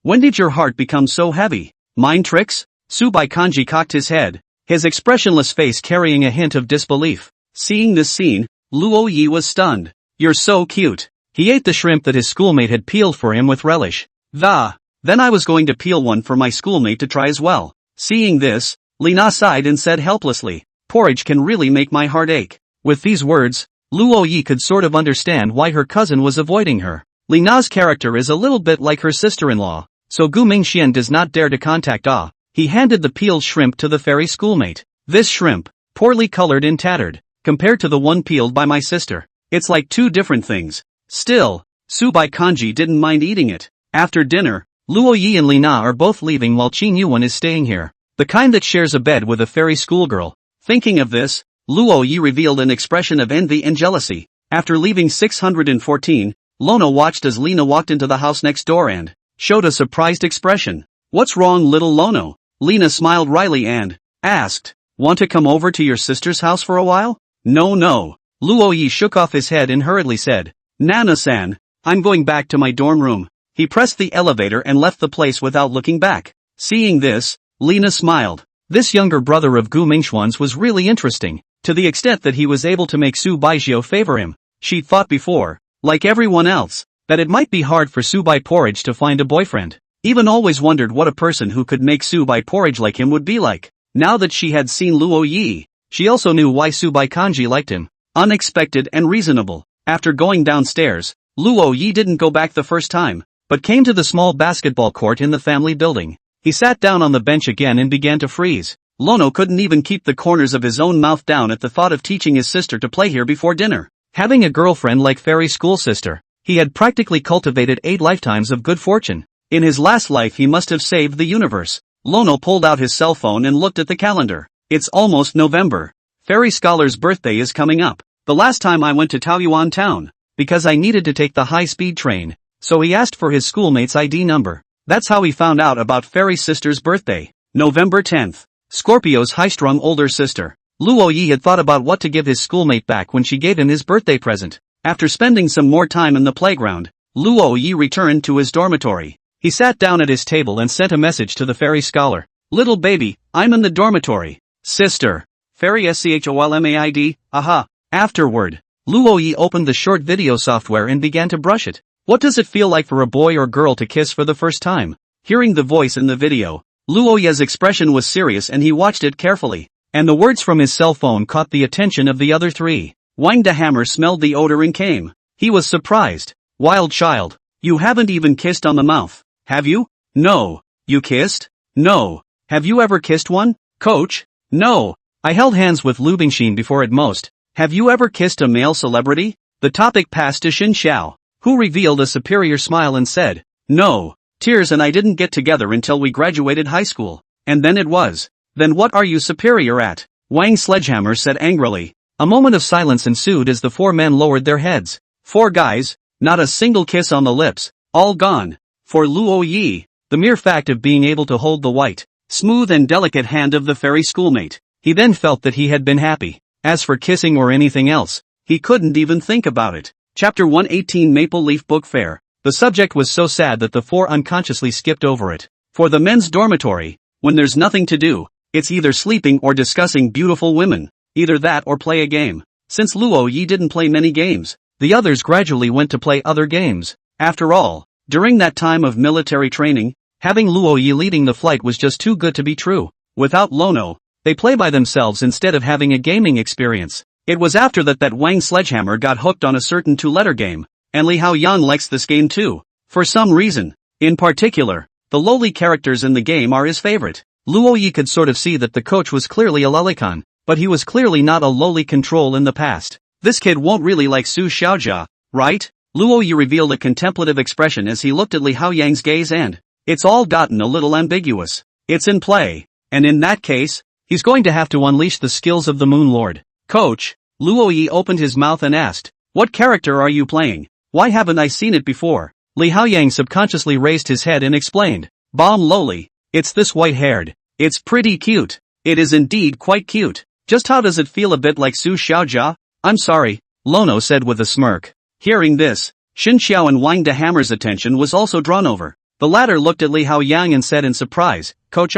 when did your heart become so heavy? Mind tricks?" Subai Kanji cocked his head, his expressionless face carrying a hint of disbelief. Seeing this scene, Luo Yi was stunned. "You're so cute." He ate the shrimp that his schoolmate had peeled for him with relish. Then I was going to peel one for my schoolmate to try as well." Seeing this, Lina sighed and said helplessly, "Porridge can really make my heart ache." With these words, Luo Yi could sort of understand why her cousin was avoiding her. Lina's character is a little bit like her sister-in-law, so Gu Mingxian does not dare to contact Ah. He handed the peeled shrimp to the fairy schoolmate. "This shrimp, poorly colored and tattered, compared to the one peeled by my sister. It's like 2 different things." Still, Subai Kanji didn't mind eating it. After dinner, Luo Yi and Lina are both leaving while Qin Yuan is staying here. The kind that shares a bed with a fairy schoolgirl. Thinking of this, Luo Yi revealed an expression of envy and jealousy. After leaving 614, Lono watched as Lina walked into the house next door and showed a surprised expression. "What's wrong, little Lono?" Lina smiled wryly and asked, "Want to come over to your sister's house for a while?" No. Luo Yi shook off his head and hurriedly said, "Nana-san, I'm going back to my dorm room." He pressed the elevator and left the place without looking back. Seeing this, Lina smiled. This younger brother of Gu Mingxuan's was really interesting, to the extent that he was able to make Su Baizhou favor him. She thought before, like everyone else, that it might be hard for Subai Porridge to find a boyfriend. Even always wondered what a person who could make Subai Porridge like him would be like. Now that she had seen Luo Yi, she also knew why Subai Kanji liked him. Unexpected and reasonable. After going downstairs, Luo Yi didn't go back the first time, but came to the small basketball court in the family building. He sat down on the bench again and began to freeze. Lono couldn't even keep the corners of his own mouth down at the thought of teaching his sister to play here before dinner. Having a girlfriend like fairy school sister, he had practically cultivated 8 lifetimes of good fortune. In his last life he must have saved the universe. Lono pulled out his cell phone and looked at the calendar. It's almost November. Fairy Scholar's birthday is coming up. The last time I went to Taoyuan town, because I needed to take the high-speed train, so he asked for his schoolmate's ID number. That's how he found out about Fairy Sister's birthday. November 10th. Scorpio's high-strung older sister. Luo Yi had thought about what to give his schoolmate back when she gave him his birthday present. After spending some more time in the playground, Luo Yi returned to his dormitory. He sat down at his table and sent a message to the fairy scholar. Little baby, I'm in the dormitory. Sister. Fairy SCHOLMAID, aha. Afterward, Luo Yi opened the short video software and began to brush it. What does it feel like for a boy or girl to kiss for the first time? Hearing the voice in the video, Luo Yi's expression was serious and he watched it carefully. And the words from his cell phone caught the attention of the other three. Wang the Hammer smelled the odor and came. He was surprised. Wild child. You haven't even kissed on the mouth, have you? No. You kissed? No. Have you ever kissed one? Coach? No. I held hands with Lu Bingxin before at most. Have you ever kissed a male celebrity? The topic passed to Xin Xiao, who revealed a superior smile and said, no. Tears and I didn't get together until we graduated high school. And then it was. Then what are you superior at? Wang Sledgehammer said angrily. A moment of silence ensued as the four men lowered their heads. Four guys, not a single kiss on the lips, all gone. For Luo Yi, the mere fact of being able to hold the white, smooth and delicate hand of the fairy schoolmate, he then felt that he had been happy. As for kissing or anything else, he couldn't even think about it. Chapter 118 Maple Leaf Book Fair. The subject was so sad that the four unconsciously skipped over it. For the men's dormitory, when there's nothing to do, it's either sleeping or discussing beautiful women. Either that or play a game. Since Luo Yi didn't play many games, the others gradually went to play other games. After all, during that time of military training, having Luo Yi leading the flight was just too good to be true. Without Lono, they play by themselves instead of having a gaming experience. It was after that Wang Sledgehammer got hooked on a certain two-letter game, and Li Haoyang likes this game too. For some reason. In particular, the lowly characters in the game are his favorite. Luo Yi could sort of see that the coach was clearly a lolicon, but he was clearly not a lowly control in the past. This kid won't really like Su Xiaojia, right? Luo Yi revealed a contemplative expression as he looked at Li Haoyang's gaze and, it's all gotten a little ambiguous. It's in play. And in that case, he's going to have to unleash the skills of the Moon Lord. Coach, Luo Yi opened his mouth and asked, what character are you playing? Why haven't I seen it before? Li Haoyang subconsciously raised his head and explained, Bomb lowly, it's this white-haired. It's pretty cute. It is indeed quite cute. Just how does it feel? A bit like Su Xiaojia? I'm sorry, Lono said with a smirk. Hearing this, Xin Xiao and Wang de Hammer's attention was also drawn over. The latter looked at Li Haoyang and said in surprise, Coach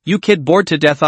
you kid bored to death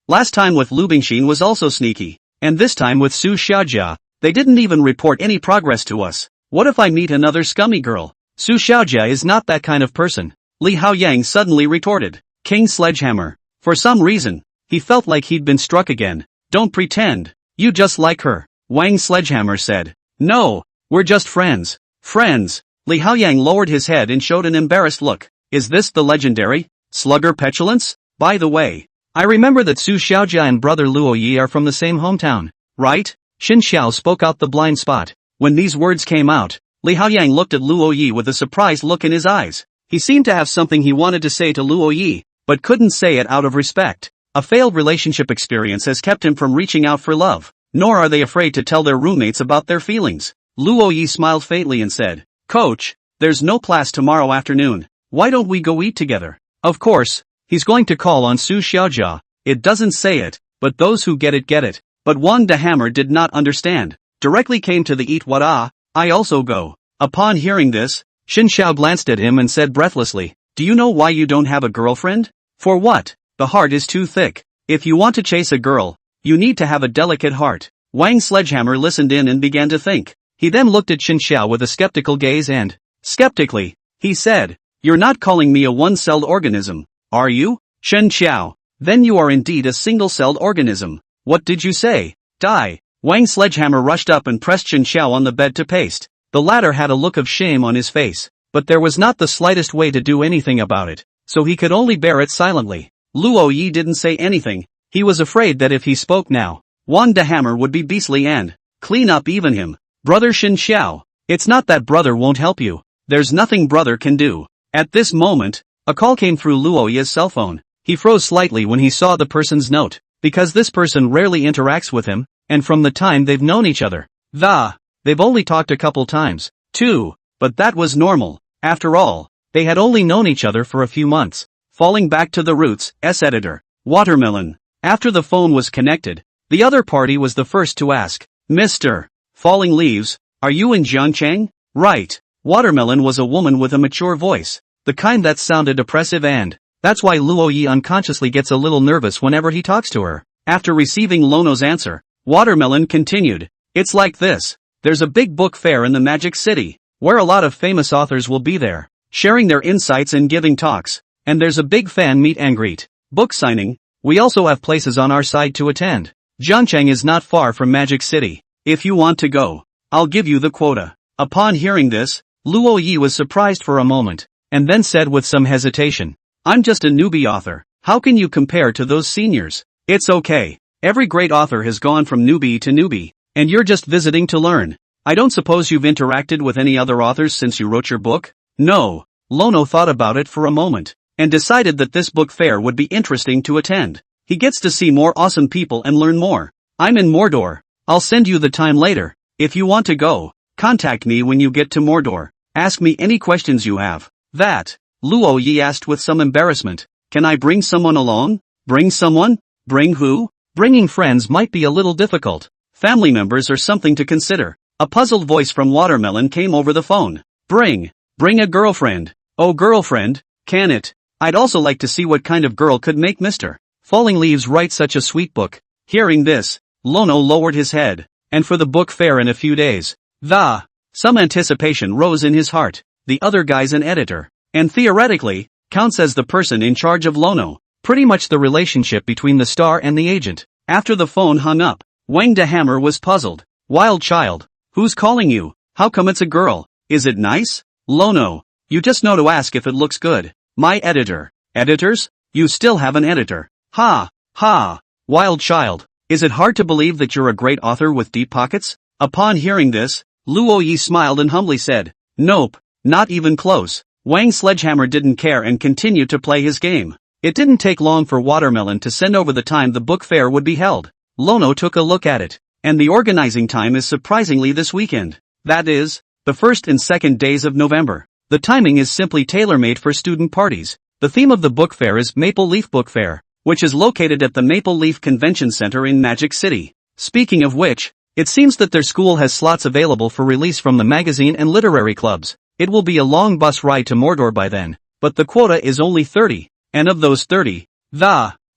Last time with Lu Bingxin was also sneaky. And this time with Su Xiaojia, they didn't even report any progress to us. What if I meet another scummy girl? Su Xiaojia is not that kind of person. Li Haoyang suddenly retorted. King Sledgehammer. For some reason, he felt like he'd been struck again. Don't pretend. You just like her. Wang Sledgehammer said. No, we're just friends. Friends. Li Haoyang lowered his head and showed an embarrassed look. Is this the legendary Slugger Petulance? By the way, I remember that Su Xiaojia and brother Luo Yi are from the same hometown, right? Xin Xiao spoke out the blind spot. When these words came out, Li Haoyang looked at Luo Yi with a surprised look in his eyes. He seemed to have something he wanted to say to Luo Yi, but couldn't say it out of respect. A failed relationship experience has kept him from reaching out for love, nor are they afraid to tell their roommates about their feelings. Luo Yi smiled faintly and said, Coach, there's no class tomorrow afternoon. Why don't we go eat together? Of course, he's going to call on Su Xiaojia. It doesn't say it, but those who get it get it. But Wang de Hammer did not understand. Directly came to the eat what I also go. Upon hearing this, Xin Xiao glanced at him and said breathlessly, do you know why you don't have a girlfriend? For what? The heart is too thick. If you want to chase a girl, you need to have a delicate heart. Wang Sledgehammer listened in and began to think. He then looked at Xin Xiao with a skeptical gaze and, skeptically, he said, you're not calling me a one-celled organism, are you? Xin Xiao. Then you are indeed a single-celled organism. What did you say? Die. Wang Sledgehammer rushed up and pressed Xin Xiao on the bed to paste. The latter had a look of shame on his face, but there was not the slightest way to do anything about it, so he could only bear it silently. Luo Yi didn't say anything. He was afraid that if he spoke now, Wang de Hammer would be beastly and clean up even him. Brother Xin Xiao. It's not that brother won't help you. There's nothing brother can do. At this moment, a call came through Luo Yi's cell phone. He froze slightly when he saw the person's note, because this person rarely interacts with him, and from the time they've known each other, they've only talked a couple times, too, but that was normal. After all, they had only known each other for a few months. Falling back to the roots, editor. Watermelon. After the phone was connected, the other party was the first to ask, Mr. Falling Leaves, are you in Jiangcheng? Right. Watermelon was a woman with a mature voice, the kind that sounded oppressive, and that's why Luo Yi unconsciously gets a little nervous whenever he talks to her. After receiving Lono's answer, Watermelon continued, it's like this. There's a big book fair in the Magic City, where a lot of famous authors will be there, sharing their insights and giving talks, and there's a big fan meet and greet, book signing. We also have places on our side to attend. Jiangcheng is not far from Magic City. If you want to go, I'll give you the quota. Upon hearing this, Luo Yi was surprised for a moment, and then said with some hesitation, I'm just a newbie author. How can you compare to those seniors? It's okay. Every great author has gone from newbie to newbie, and you're just visiting to learn. I don't suppose you've interacted with any other authors since you wrote your book? No. Lono thought about it for a moment, and decided that this book fair would be interesting to attend. He gets to see more awesome people and learn more. I'm in Mordor. I'll send you the time later. If you want to go, contact me when you get to Mordor. Ask me any questions you have. That, Luo Yi asked with some embarrassment. Can I bring someone along? Bring someone? Bring who? Bringing friends might be a little difficult. Family members are something to consider. A puzzled voice from Watermelon came over the phone. Bring a girlfriend. Oh, girlfriend, can it? I'd also like to see what kind of girl could make Mr. Falling Leaves write such a sweet book. Hearing this, Lono lowered his head, and for the book fair in a few days, some anticipation rose in his heart. The other guy's an editor, and theoretically, counts as the person in charge of Lono, pretty much the relationship between the star and the agent. After the phone hung up, Wang de Hammer was puzzled. Wild child, who's calling you? How come it's a girl? Is it nice? Lono, you just know to ask if it looks good. My editor. Editors? You still have an editor. Ha, ha. Wild child, is it hard to believe that you're a great author with deep pockets? Upon hearing this, Luo Yi smiled and humbly said, Nope, not even close. Wang Sledgehammer didn't care and continued to play his game. It didn't take long for Watermelon to send over the time the book fair would be held. Lono took a look at it, and the organizing time is surprisingly this weekend. That is, the 1st and 2nd days of November. The timing is simply tailor-made for student parties. The theme of the book fair is Maple Leaf Book Fair, which is located at the Maple Leaf Convention Center in Magic City. Speaking of which, it seems that their school has slots available for release from the magazine and literary clubs. It will be a long bus ride to Mordor by then, but the quota is only 30, and of those 30,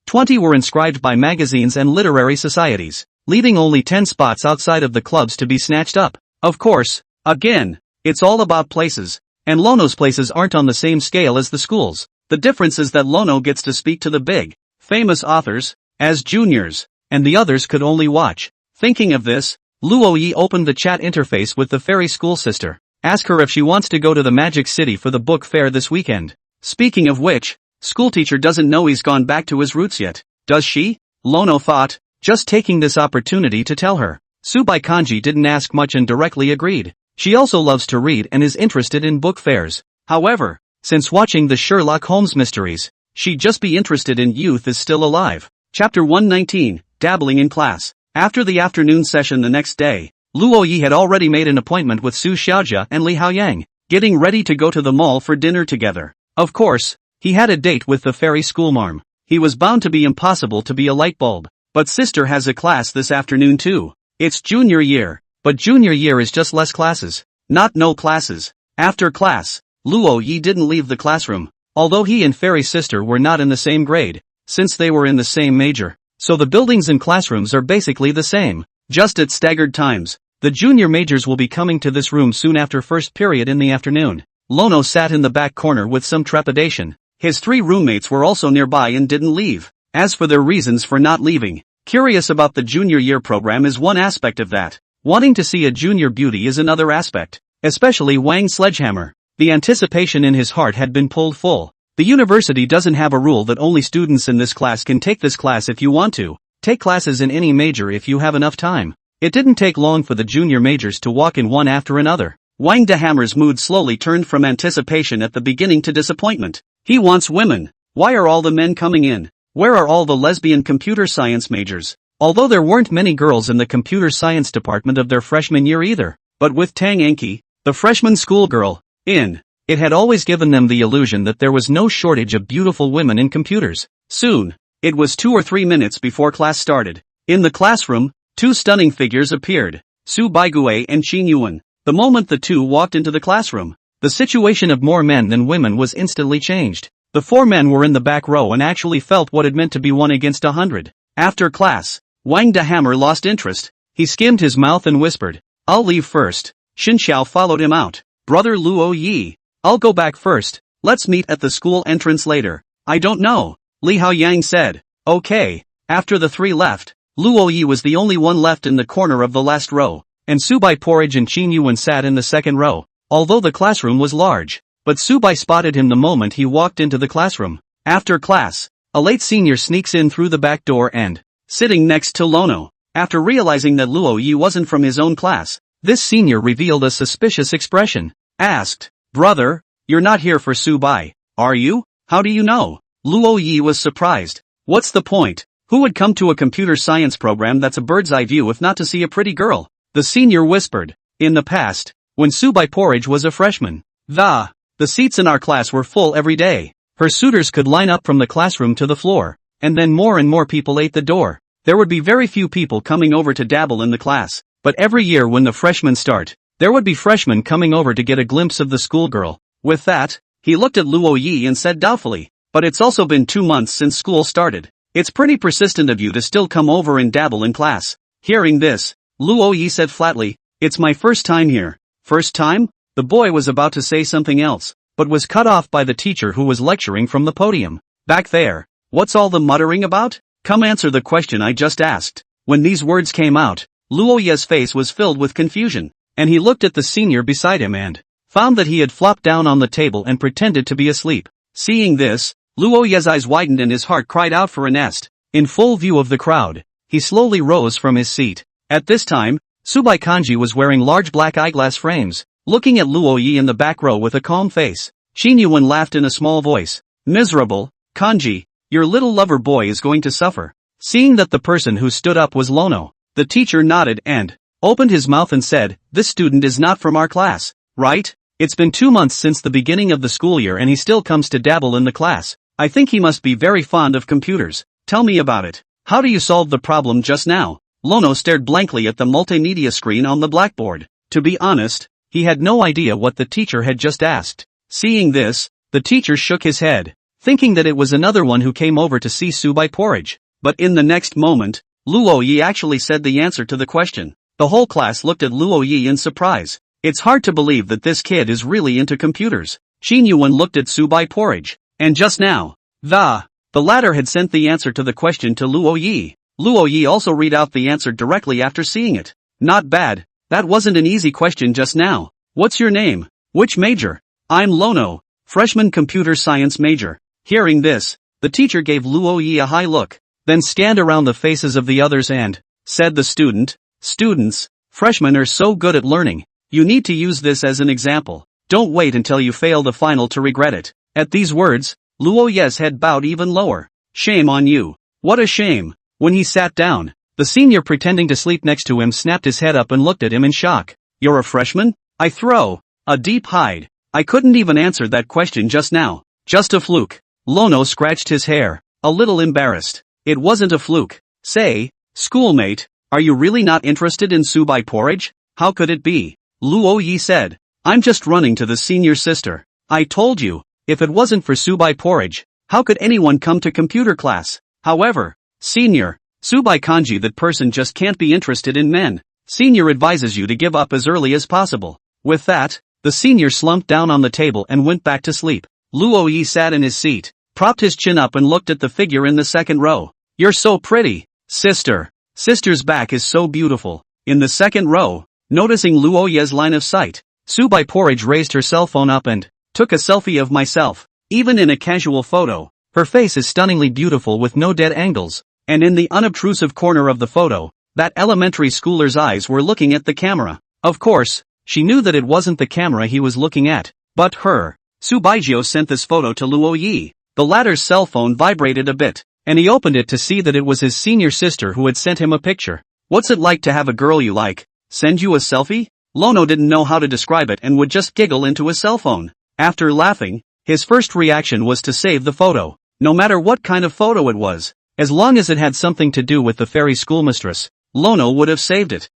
20 were inscribed by magazines and literary societies, leaving only 10 spots outside of the clubs to be snatched up. Of course, again, it's all about places, and Lono's places aren't on the same scale as the schools. The difference is that Lono gets to speak to the big, famous authors, as juniors, and the others could only watch. Thinking of this, Luo Yi opened the chat interface with the fairy school sister. Ask her if she wants to go to the Magic City for the book fair this weekend. Speaking of which, schoolteacher doesn't know he's gone back to his roots yet, does she? Lono thought, just taking this opportunity to tell her. Subai Kanji didn't ask much and directly agreed. She also loves to read and is interested in book fairs. However, since watching the Sherlock Holmes mysteries, she'd just be interested in Youth is Still Alive. Chapter 119, Dabbling in Class. After the afternoon session the next day, Luo Yi had already made an appointment with Su Xiaojia and Li Haoyang, getting ready to go to the mall for dinner together. Of course, he had a date with the fairy schoolmarm. He was bound to be impossible to be a light bulb. But sister has a class this afternoon too. It's junior year, but junior year is just less classes, not no classes. After class, Luo Yi didn't leave the classroom, although he and fairy sister were not in the same grade, since they were in the same major. So the buildings and classrooms are basically the same, just at staggered times. The junior majors will be coming to this room soon after first period in the afternoon. Lono sat in the back corner with some trepidation. His 3 roommates were also nearby and didn't leave. As for their reasons for not leaving, curious about the junior year program is one aspect of that. Wanting to see a junior beauty is another aspect, especially Wang Sledgehammer. The anticipation in his heart had been pulled full. The university doesn't have a rule that only students in this class can take this class if you want to. Take classes in any major if you have enough time. It didn't take long for the junior majors to walk in one after another. Wang de Hammer's mood slowly turned from anticipation at the beginning to disappointment. He wants women. Why are all the men coming in? Where are all the lesbian computer science majors? Although there weren't many girls in the computer science department of their freshman year either. But with Tang Enki, the freshman schoolgirl, in, it had always given them the illusion that there was no shortage of beautiful women in computers. Soon, It was 2 or 3 minutes before class started. In the classroom, two stunning figures appeared, Su Baigui and Qin Yuan. The moment the two walked into the classroom, the situation of more men than women was instantly changed. The 4 men were in the back row and actually felt what it meant to be 1 against 100. After class, Wang de Hammer lost interest. He skimmed his mouth and whispered, "I'll leave first." Xin Xiao followed him out. "Brother Luo Yi, I'll go back first. Let's meet at the school entrance later." "I don't know," Li Haoyang said. "Okay." After the 3 left, Luo Yi was the only one left in the corner of the last row, and Subai Porridge and Qin Yuan sat in the second row, although the classroom was large. But Subai spotted him the moment he walked into the classroom. After class, a late senior sneaks in through the back door and, sitting next to Lono, after realizing that Luo Yi wasn't from his own class, this senior revealed a suspicious expression. Asked, "Brother, you're not here for Subai, are you? How do you know?" Luo Yi was surprised. What's the point? Who would come to a computer science program that's a bird's eye view if not to see a pretty girl? The senior whispered. In the past, when Subai Porridge was a freshman, the seats in our class were full every day. Her suitors could line up from the classroom to the floor, and then more and more people ate the door. There would be very few people coming over to dabble in the class, but every year when the freshmen start, there would be freshmen coming over to get a glimpse of the schoolgirl. With that, he looked at Luo Yi and said doubtfully, "But it's also been 2 months since school started. It's pretty persistent of you to still come over and dabble in class." Hearing this, Luo Yi said flatly, "It's my first time here." First time? The boy was about to say something else, but was cut off by the teacher who was lecturing from the podium. "Back there, what's all the muttering about? Come answer the question I just asked." When these words came out, Luo Yi's face was filled with confusion, and he looked at the senior beside him and found that he had flopped down on the table and pretended to be asleep. Seeing this, Luo Yi's eyes widened and his heart cried out for a nest. In full view of the crowd, he slowly rose from his seat. At this time, Subai Kanji was wearing large black eyeglass frames, looking at Luo Yi in the back row with a calm face. Qin Yuan laughed in a small voice. "Miserable, Kanji, your little lover boy is going to suffer." Seeing that the person who stood up was Lono, the teacher nodded and opened his mouth and said, "This student is not from our class, right? It's been 2 months since the beginning of the school year and he still comes to dabble in the class. I think he must be very fond of computers. Tell me about it. How do you solve the problem just now?" Lono stared blankly at the multimedia screen on the blackboard. To be honest, he had no idea what the teacher had just asked. Seeing this, the teacher shook his head, thinking that it was another one who came over to see Subai Porridge. But in the next moment, Luo Yi actually said the answer to the question. The whole class looked at Luo Yi in surprise. It's hard to believe that this kid is really into computers. Qin Yuan looked at Subai Porridge, and just now, the latter had sent the answer to the question to Luo Yi. Luo Yi also read out the answer directly after seeing it. Not bad. That wasn't an easy question just now. What's your name? Which major? I'm Lono, freshman computer science major. Hearing this, the teacher gave Luo Yi a high look, then scanned around the faces of the others and said the student, "Students, freshmen are so good at learning. You need to use this as an example. Don't wait until you fail the final to regret it." At these words, Luo Yi's head bowed even lower. "Shame on you. What a shame." When he sat down, the senior pretending to sleep next to him snapped his head up and looked at him in shock. "You're a freshman? I throw a deep hide. I couldn't even answer that question just now. Just a fluke." Lono scratched his hair, a little embarrassed. "It wasn't a fluke. Say, schoolmate, are you really not interested in Subai Porridge? How could it be?" Luo Yi said, "I'm just running to the senior sister. I told you, if it wasn't for Subai Porridge, how could anyone come to computer class? However, senior, Subai Kanji, that person just can't be interested in men. Senior advises you to give up as early as possible." With that, the senior slumped down on the table and went back to sleep. Luo Yi sat in his seat, propped his chin up and looked at the figure in the second row. "You're so pretty, sister. Sister's back is so beautiful." In the second row, noticing Luo Yi's line of sight, Subai Porridge raised her cell phone up and took a selfie of myself. Even in a casual photo, her face is stunningly beautiful with no dead angles, and in the unobtrusive corner of the photo, that elementary schooler's eyes were looking at the camera. Of course, she knew that it wasn't the camera he was looking at, but her. Subaijio sent this photo to Luo Yi. The latter's cell phone vibrated a bit, and he opened it to see that it was his senior sister who had sent him a picture. "What's it like to have a girl you like send you a selfie?" Lono didn't know how to describe it and would just giggle into his cell phone. After laughing, his first reaction was to save the photo, no matter what kind of photo it was. As long as it had something to do with the fairy schoolmistress, Lono would have saved it.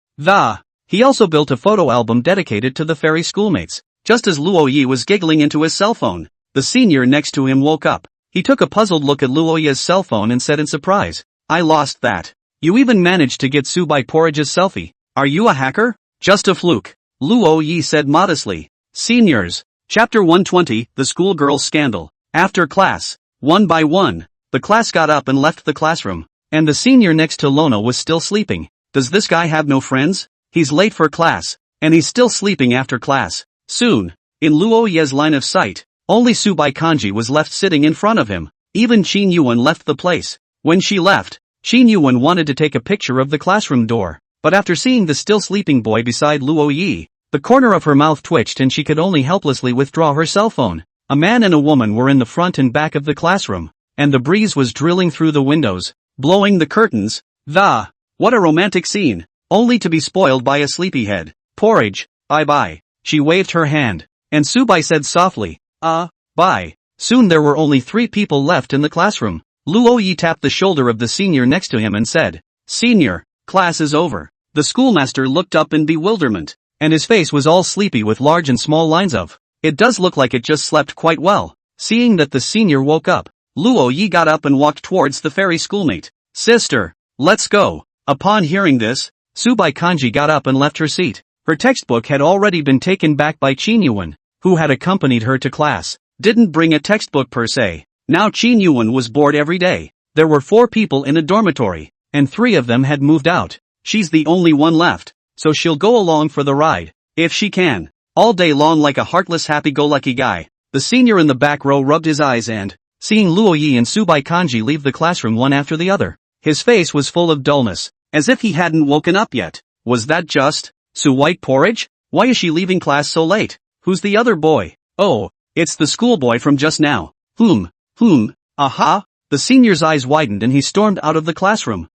He also built a photo album dedicated to the fairy schoolmates. Just as Luo Yi was giggling into his cell phone, the senior next to him woke up. He took a puzzled look at Luo Yi's cell phone and said in surprise, "I lost that. You even managed to get Subai Porridge's selfie. Are you a hacker?" "Just a fluke," Luo Yi said modestly. Seniors. Chapter 120, The Schoolgirl Scandal. After class, one by one, the class got up and left the classroom, and the senior next to Lono was still sleeping. Does this guy have no friends? He's late for class, and he's still sleeping after class. Soon, in Luo Yi's line of sight, only Subai Kanji was left sitting in front of him. Even Qin Yuan left the place. When she left, Qin Yuan wanted to take a picture of the classroom door, but after seeing the still sleeping boy beside Luo Yi, the corner of her mouth twitched and she could only helplessly withdraw her cell phone. A man and a woman were in the front and back of the classroom, and the breeze was drilling through the windows, blowing the curtains. What a romantic scene, only to be spoiled by a sleepyhead. "Porridge, bye-bye." She waved her hand, and Subai said softly, bye." Soon there were only 3 people left in the classroom. Luo Yi tapped the shoulder of the senior next to him and said, "Senior, class is over." The schoolmaster looked up in bewilderment, and his face was all sleepy with large and small lines of, "It does look like it just slept quite well." Seeing that the senior woke up, Luo Yi got up and walked towards the fairy schoolmate. "Sister, let's go." Upon hearing this, Subai Kanji got up and left her seat. Her textbook had already been taken back by Qin Yuan, who had accompanied her to class. Didn't bring a textbook per se. Now Qin Yuan was bored every day. There were 4 people in a dormitory, and 3 of them had moved out. She's the only one left, so she'll go along for the ride, if she can, all day long like a heartless happy-go-lucky guy. The senior in the back row rubbed his eyes and, seeing Luo Yi and Subai Kanji leave the classroom one after the other, his face was full of dullness, as if he hadn't woken up yet. Was that just Subai Porridge? Why is she leaving class so late? Who's the other boy? Oh, it's the schoolboy from just now. Aha! The senior's eyes widened and he stormed out of the classroom.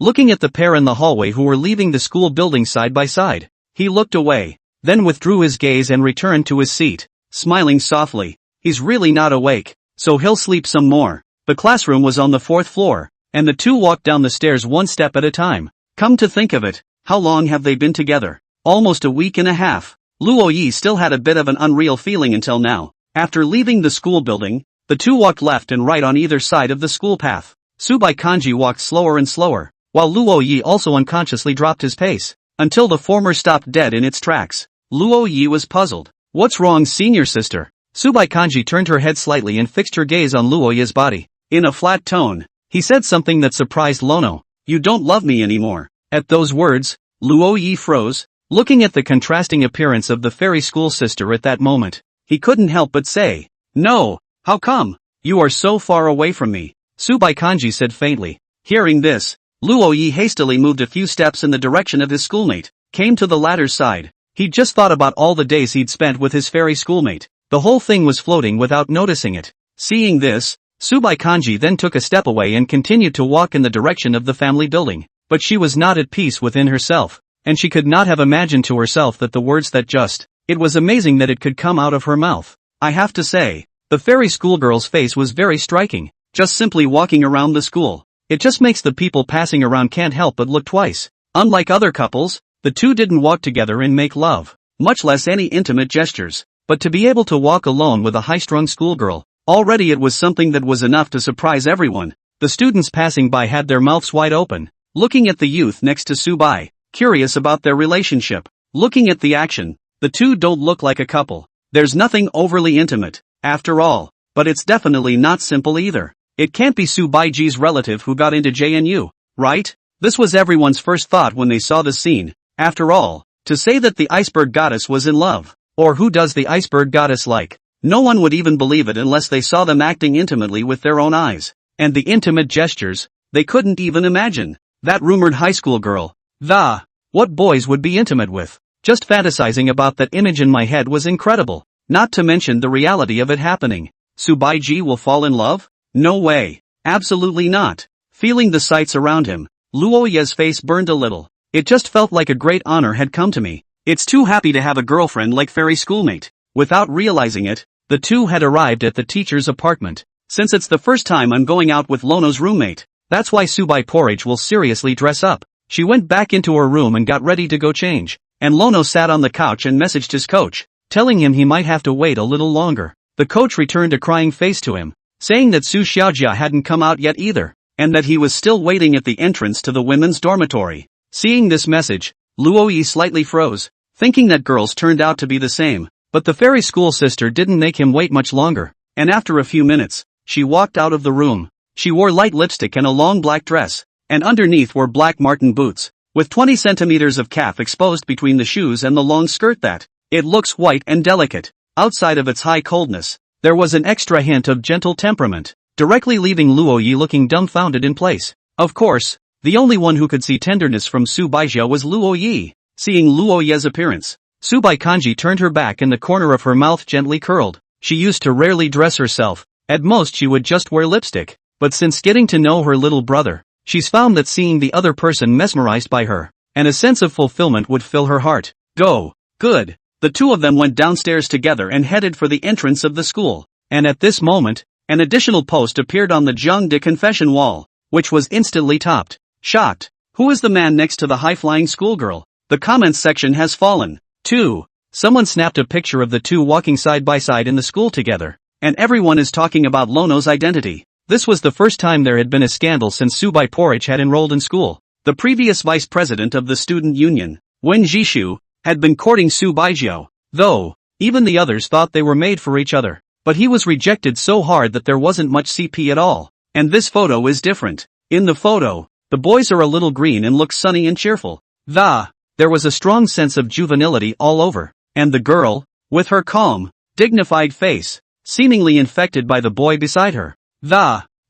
Looking at the pair in the hallway who were leaving the school building side by side, he looked away, then withdrew his gaze and returned to his seat, smiling softly. He's really not awake, so he'll sleep some more. The classroom was on the 4th floor, and the 2 walked down the stairs one step at a time. Come to think of it, how long have they been together? Almost a week and a half. Luo Yi still had a bit of an unreal feeling until now. After leaving the school building, the 2 walked left and right on either side of the school path. Subai Kanji walked slower and slower, while Luo Yi also unconsciously dropped his pace, until the former stopped dead in its tracks. Luo Yi was puzzled. "What's wrong, senior sister?" Subai Kanji turned her head slightly and fixed her gaze on Luo Yi's body. In a flat tone, he said something that surprised Lono. "You don't love me anymore." At those words, Luo Yi froze, looking at the contrasting appearance of the fairy school sister at that moment. He couldn't help but say, "No, how come? You are so far away from me," Subai Kanji said faintly. Hearing this, Luo Yi hastily moved a few steps in the direction of his schoolmate, came to the latter's side. He'd just thought about all the days he'd spent with his fairy schoolmate. The whole thing was floating without noticing it. Seeing this, Subai Kanji then took a step away and continued to walk in the direction of the family building. But she was not at peace within herself, and she could not have imagined to herself that the words that just, it was amazing that it could come out of her mouth. I have to say, the fairy schoolgirl's face was very striking. Just simply walking around the school, it just makes the people passing around can't help but look twice. Unlike other couples, the 2 didn't walk together and make love, much less any intimate gestures. But to be able to walk alone with a high-strung schoolgirl, already it was something that was enough to surprise everyone. The students passing by had their mouths wide open, looking at the youth next to Subai, curious about their relationship. Looking at the action, the 2 don't look like a couple. There's nothing overly intimate, after all, but it's definitely not simple either. It can't be Subai Ji's relative who got into JNU, right? This was everyone's first thought when they saw the scene. After all, to say that the iceberg goddess was in love, or who does the iceberg goddess like? No one would even believe it unless they saw them acting intimately with their own eyes. And the intimate gestures, they couldn't even imagine. That rumored high school girl. What boys would be intimate with? Just fantasizing about that image in my head was incredible. Not to mention the reality of it happening. Subai Ji will fall in love? No way. Absolutely not. Feeling the sights around him, Luo Yi's face burned a little. It just felt like a great honor had come to me. It's too happy to have a girlfriend like fairy schoolmate. Without realizing it, the 2 had arrived at the teacher's apartment. Since it's the first time I'm going out with Lono's roommate, That's why Subai Porridge will seriously dress up. She went back into her room and got ready to go change. And Lono sat on the couch and messaged his coach, telling him he might have to wait a little longer. The coach returned a crying face to him, saying that Su Xiaojia hadn't come out yet either, and that he was still waiting at the entrance to the women's dormitory. Seeing this message, Luo Yi slightly froze, thinking that girls turned out to be the same. But the fairy school sister didn't make him wait much longer, and after a few minutes, she walked out of the room. She wore light lipstick and a long black dress, and underneath were black marten boots, with 20 centimeters of calf exposed between the shoes and the long skirt that, it looks white and delicate. Outside of its high coldness, there was an extra hint of gentle temperament, directly leaving Luo Yi looking dumbfounded in place. Of course, the only one who could see tenderness from Su Baijia was Luo Yi. Seeing Luo Yi's appearance, Subai Kanji turned her back and the corner of her mouth gently curled. She used to rarely dress herself. At most she would just wear lipstick. But since getting to know her little brother, she's found that seeing the other person mesmerized by her, and a sense of fulfillment would fill her heart. Go. Good. The two of them went downstairs together and headed for the entrance of the school. And at this moment, an additional post appeared on the Zhang de confession wall, which was instantly topped. Shocked. Who is the man next to the high-flying schoolgirl? The comments section has fallen. 2. Someone snapped a picture of the two walking side by side in the school together, and everyone is talking about Lono's identity. This was the first time there had been a scandal since Subai Porridge had enrolled in school. The previous vice president of the student union, Wen Jishu, had been courting Su Baijiao, though, even the others thought they were made for each other. But he was rejected so hard that there wasn't much CP at all. And this photo is different. In the photo, the boys are a little green and look sunny and cheerful. There was a strong sense of juvenility all over. And the girl, with her calm, dignified face, seemingly infected by the boy beside her.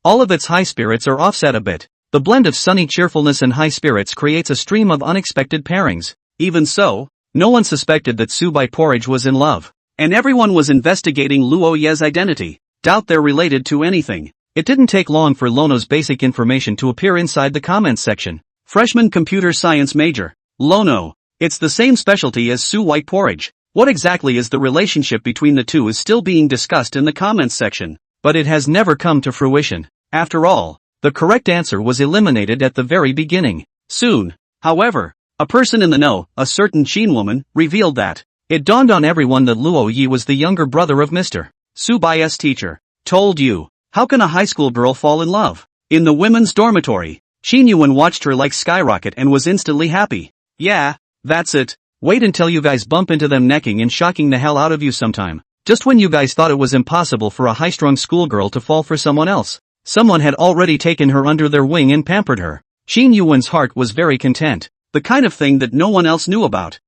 All of its high spirits are offset a bit. The blend of sunny cheerfulness and high spirits creates a stream of unexpected pairings. Even so, no one suspected that Subai Porridge was in love. And everyone was investigating Luo Ye's identity. Doubt they're related to anything. It didn't take long for Lono's basic information to appear inside the comments section. Freshman computer science major. Lono. It's the same specialty as Subai Porridge. What exactly is the relationship between the two is still being discussed in the comments section. But it has never come to fruition. After all, the correct answer was eliminated at the very beginning. Soon, however, a person in the know, a certain Qin woman, revealed that. It dawned on everyone that Luo Yi was the younger brother of Mr. Subai's teacher. Told you. How can a high school girl fall in love? In the women's dormitory, Qin Yuan watched her like skyrocket and was instantly happy. Yeah, that's it. Wait until you guys bump into them necking and shocking the hell out of you sometime. Just when you guys thought it was impossible for a high-strung schoolgirl to fall for someone else, someone had already taken her under their wing and pampered her. Qin Yuan's heart was very content. The kind of thing that no one else knew about.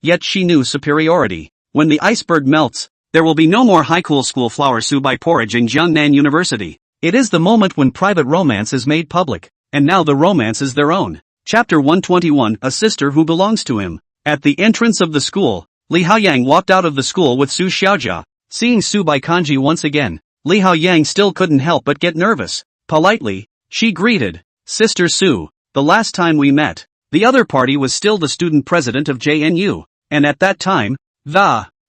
Yet she knew superiority. When the iceberg melts, there will be no more high school flower Subai Porridge in Jiangnan University. It is the moment when private romance is made public. And now the romance is their own. Chapter 121, A Sister Who Belongs to Him. At the entrance of the school, Li Haoyang walked out of the school with Su Xiaojia. Seeing Subai Kanji once again, Li Haoyang still couldn't help but get nervous. Politely, she greeted, Sister Su, the last time we met. The other party was still the student president of JNU, and at that time,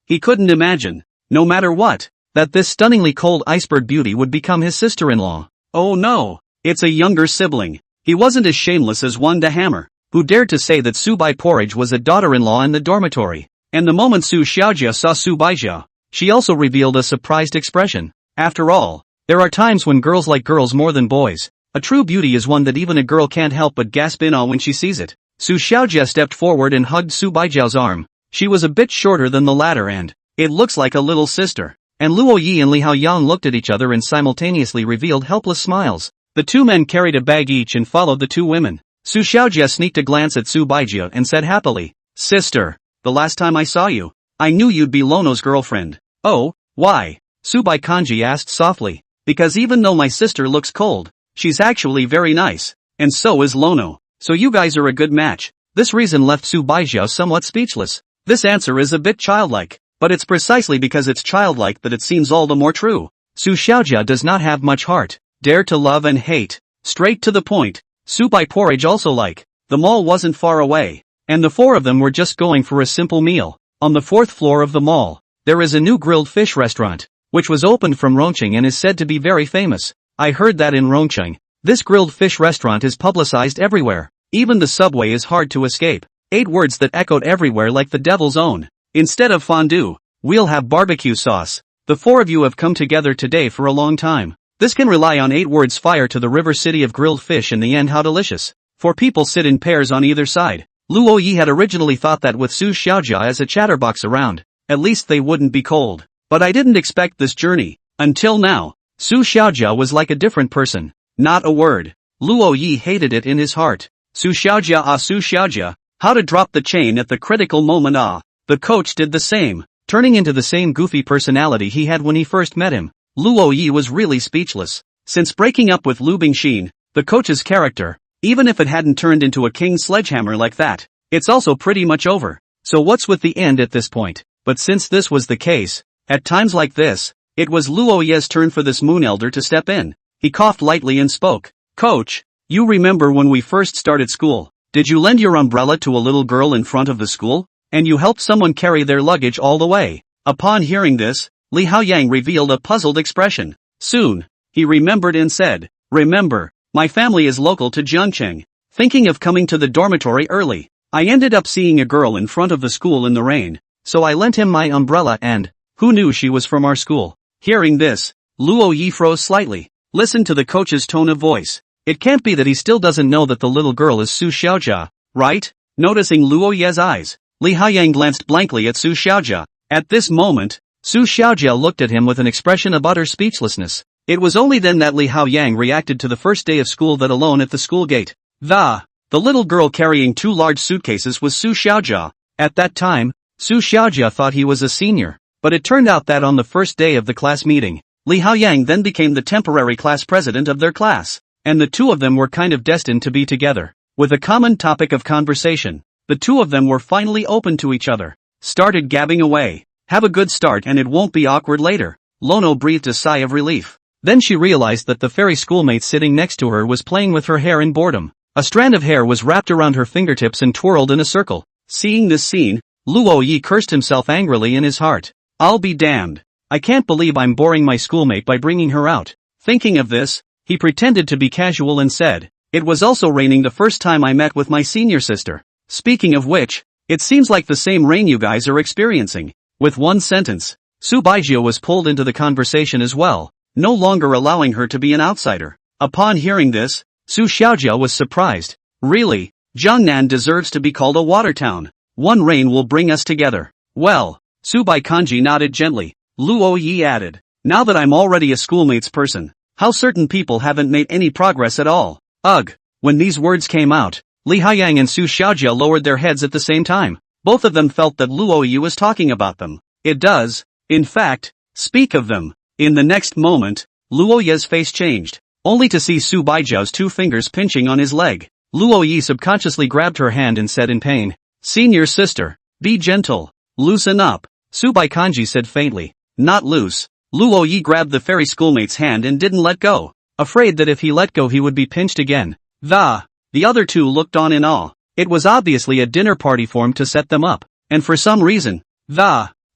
he couldn't imagine, no matter what, that this stunningly cold iceberg beauty would become his sister-in-law. Oh no, it's a younger sibling. He wasn't as shameless as Wanda Hammer, who dared to say that Subai Porridge was a daughter-in-law in the dormitory. And the moment Su Xiaojia saw Su Baijia, she also revealed a surprised expression. After all, there are times when girls like girls more than boys. A true beauty is one that even a girl can't help but gasp in awe when she sees it. Su Xiaojia stepped forward and hugged Su Baijiao's arm. She was a bit shorter than the latter and, it looks like a little sister. And Luo Yi and Li Haoyang looked at each other and simultaneously revealed helpless smiles. The two men carried a bag each and followed the two women. Su Xiaojia sneaked a glance at Su Baijia and said happily, Sister, the last time I saw you, I knew you'd be Lono's girlfriend. Oh, why? Subai Kanji asked softly. Because even though my sister looks cold, she's actually very nice. And so is Lono. So you guys are a good match. This reason left Su Baijia somewhat speechless. This answer is a bit childlike, but it's precisely because it's childlike that it seems all the more true. Su Xiaojia does not have much heart. Dare to love and hate. Straight to the point. Subai Porridge also like. The mall wasn't far away. And the four of them were just going for a simple meal. On the 4th floor of the mall, there is a new grilled fish restaurant, which was opened from Rongqing and is said to be very famous. I heard that in Rongqing, This grilled fish restaurant is publicized everywhere. Even the subway is hard to escape. 8 words that echoed everywhere like the devil's own. Instead of fondue, we'll have barbecue sauce. The 4 of you have come together today for a long time. This can rely on 8 words fire to the river city of grilled fish in the end. How delicious. 4 people sit in pairs on either side. Luo Yi had originally thought that with Su Xiaojia as a chatterbox around, at least they wouldn't be cold. But I didn't expect this journey. Until now, Su Xiaojia was like a different person. Not a word. Luo Yi hated it in his heart. Su Xiaojia, Su Xiaojia. How to drop the chain at the critical moment. The coach did the same, turning into the same goofy personality he had when he first met him. Luo Yi was really speechless. Since breaking up with Lu Bingxin, the coach's character, even if it hadn't turned into a king sledgehammer like that, it's also pretty much over. So what's with the end at this point? But since this was the case, at times like this, it was Luo Yi's turn for this moon elder to step in. He coughed lightly and spoke. Coach, you remember when we first started school? Did you lend your umbrella to a little girl in front of the school? And you helped someone carry their luggage all the way? Upon hearing this, Li Haoyang revealed a puzzled expression. Soon, he remembered and said, remember, my family is local to Jiangcheng. Thinking of coming to the dormitory early, I ended up seeing a girl in front of the school in the rain, so I lent him my umbrella and, who knew she was from our school? Hearing this, Luo Yi froze slightly. Listen to the coach's tone of voice. It can't be that he still doesn't know that the little girl is Su Xiaojia, right? Noticing Luo Yi's eyes, Li Haoyang glanced blankly at Su Xiaojia. At this moment, Su Xiaojia looked at him with an expression of utter speechlessness. It was only then that Li Haoyang reacted to the first day of school that alone at the school gate. The little girl carrying 2 large suitcases was Su Xiaojia. At that time, Su Xiaojia thought he was a senior, but it turned out that on the first day of the class meeting, Li Haoyang then became the temporary class president of their class, and the 2 of them were kind of destined to be together. With a common topic of conversation, the 2 of them were finally open to each other. Started gabbing away. Have a good start and it won't be awkward later. Lono breathed a sigh of relief. Then she realized that the fairy schoolmate sitting next to her was playing with her hair in boredom. A strand of hair was wrapped around her fingertips and twirled in a circle. Seeing this scene, Luo Yi cursed himself angrily in his heart. I'll be damned. I can't believe I'm boring my schoolmate by bringing her out. Thinking of this, he pretended to be casual and said, it was also raining the first time I met with my senior sister. Speaking of which, it seems like the same rain you guys are experiencing. With one sentence, Su Baizhou was pulled into the conversation as well, no longer allowing her to be an outsider. Upon hearing this, Su Xiaojia was surprised. Really, Jiangnan deserves to be called a water town. One rain will bring us together. Well, Su Baikanji nodded gently. Luo Yi added, now that I'm already a schoolmate's person, how certain people haven't made any progress at all. Ugh. When these words came out, Li Haoyang and Su Xiaojia lowered their heads at the same time. Both of them felt that Luo Yi was talking about them. It does, in fact, speak of them. In the next moment, Luo Yi's face changed, only to see Su Baizhou's 2 fingers pinching on his leg. Luo Yi subconsciously grabbed her hand and said in pain, senior sister, be gentle, loosen up. Su Baikanji said faintly, not loose. Luo Yi grabbed the fairy schoolmate's hand and didn't let go, afraid that if he let go he would be pinched again. The other 2 looked on in awe. It was obviously a dinner party formed to set them up, and for some reason,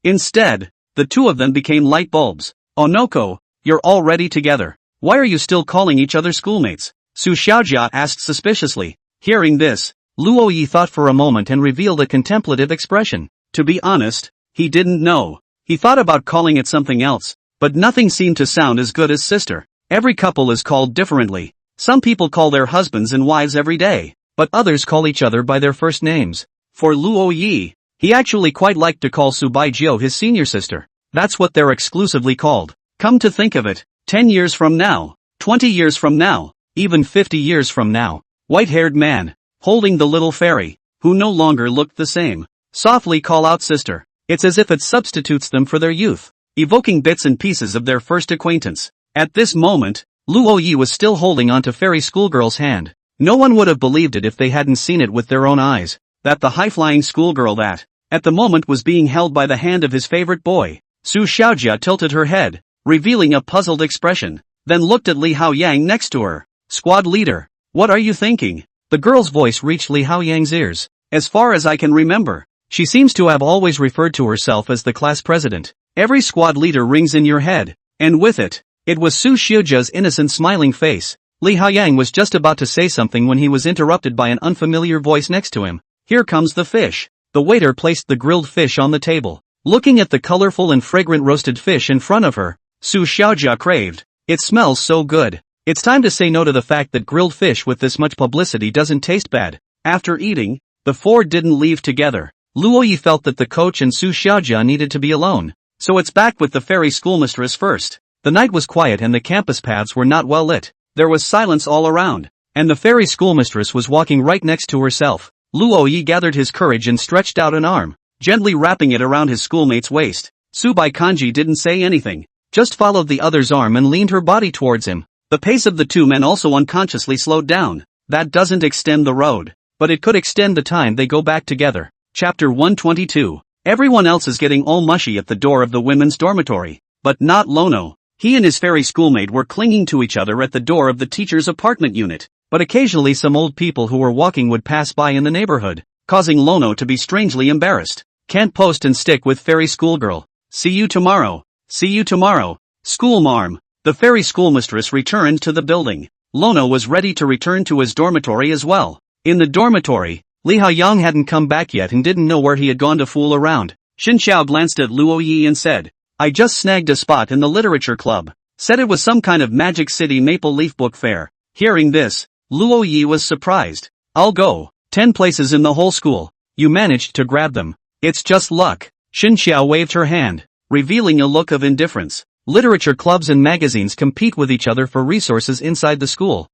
instead, the 2 of them became light bulbs. Onoko, you're already together. Why are you still calling each other schoolmates? Su Xiaojia asked suspiciously. Hearing this, Luo Yi thought for a moment and revealed a contemplative expression. To be honest, he didn't know. He thought about calling it something else, but nothing seemed to sound as good as sister. Every couple is called differently. Some people call their husbands and wives every day, but others call each other by their first names. For Luo Yi, he actually quite liked to call Su Baizhou his senior sister. That's what they're exclusively called. Come to think of it, 10 years from now, 20 years from now, even 50 years from now, white-haired man, holding the little fairy, who no longer looked the same, softly call out sister. It's as if it substitutes them for their youth, evoking bits and pieces of their first acquaintance. At this moment, Luo Yi was still holding onto fairy schoolgirl's hand. No one would have believed it if they hadn't seen it with their own eyes, that the high-flying schoolgirl that, at the moment was being held by the hand of his favorite boy. Su Xiaojia tilted her head, revealing a puzzled expression, then looked at Li Haoyang next to her. Squad leader, what are you thinking? The girl's voice reached Li Haoyang's ears. As far as I can remember, she seems to have always referred to herself as the class president. Every squad leader rings in your head, and with it, it was Su Xiaojia's innocent smiling face. Li Haoyang was just about to say something when he was interrupted by an unfamiliar voice next to him. Here comes the fish. The waiter placed the grilled fish on the table. Looking at the colorful and fragrant roasted fish in front of her, Su Xiaojia craved. It smells so good. It's time to say no to the fact that grilled fish with this much publicity doesn't taste bad. After eating, the four didn't leave together. Luo Yi felt that the coach and Su Xiaojia needed to be alone. So it's back with the fairy schoolmistress first. The night was quiet and the campus paths were not well lit. There was silence all around. And the fairy schoolmistress was walking right next to herself. Luo Yi gathered his courage and stretched out an arm, gently wrapping it around his schoolmate's waist. Subai Kanji didn't say anything, just followed the other's arm and leaned her body towards him. The pace of the two men also unconsciously slowed down. That doesn't extend the road, but it could extend the time they go back together. Chapter 122. Everyone else is getting all mushy at the door of the women's dormitory, but not Lono. He and his fairy schoolmate were clinging to each other at the door of the teacher's apartment unit, but occasionally some old people who were walking would pass by in the neighborhood, causing Lono to be strangely embarrassed. Can't post and stick with fairy schoolgirl. See you tomorrow. See you tomorrow. School marm. The fairy schoolmistress returned to the building. Lono was ready to return to his dormitory as well. In the dormitory, Li Haoyang hadn't come back yet and didn't know where he had gone to fool around. Xin Xiao glanced at Luo Yi and said, I just snagged a spot in the literature club. Said it was some kind of Magic City Maple Leaf book fair. Hearing this, Luo Yi was surprised. I'll go. 10 places in the whole school. You managed to grab them. It's just luck. Xin Xiao waved her hand, revealing a look of indifference. Literature clubs and magazines compete with each other for resources inside the school.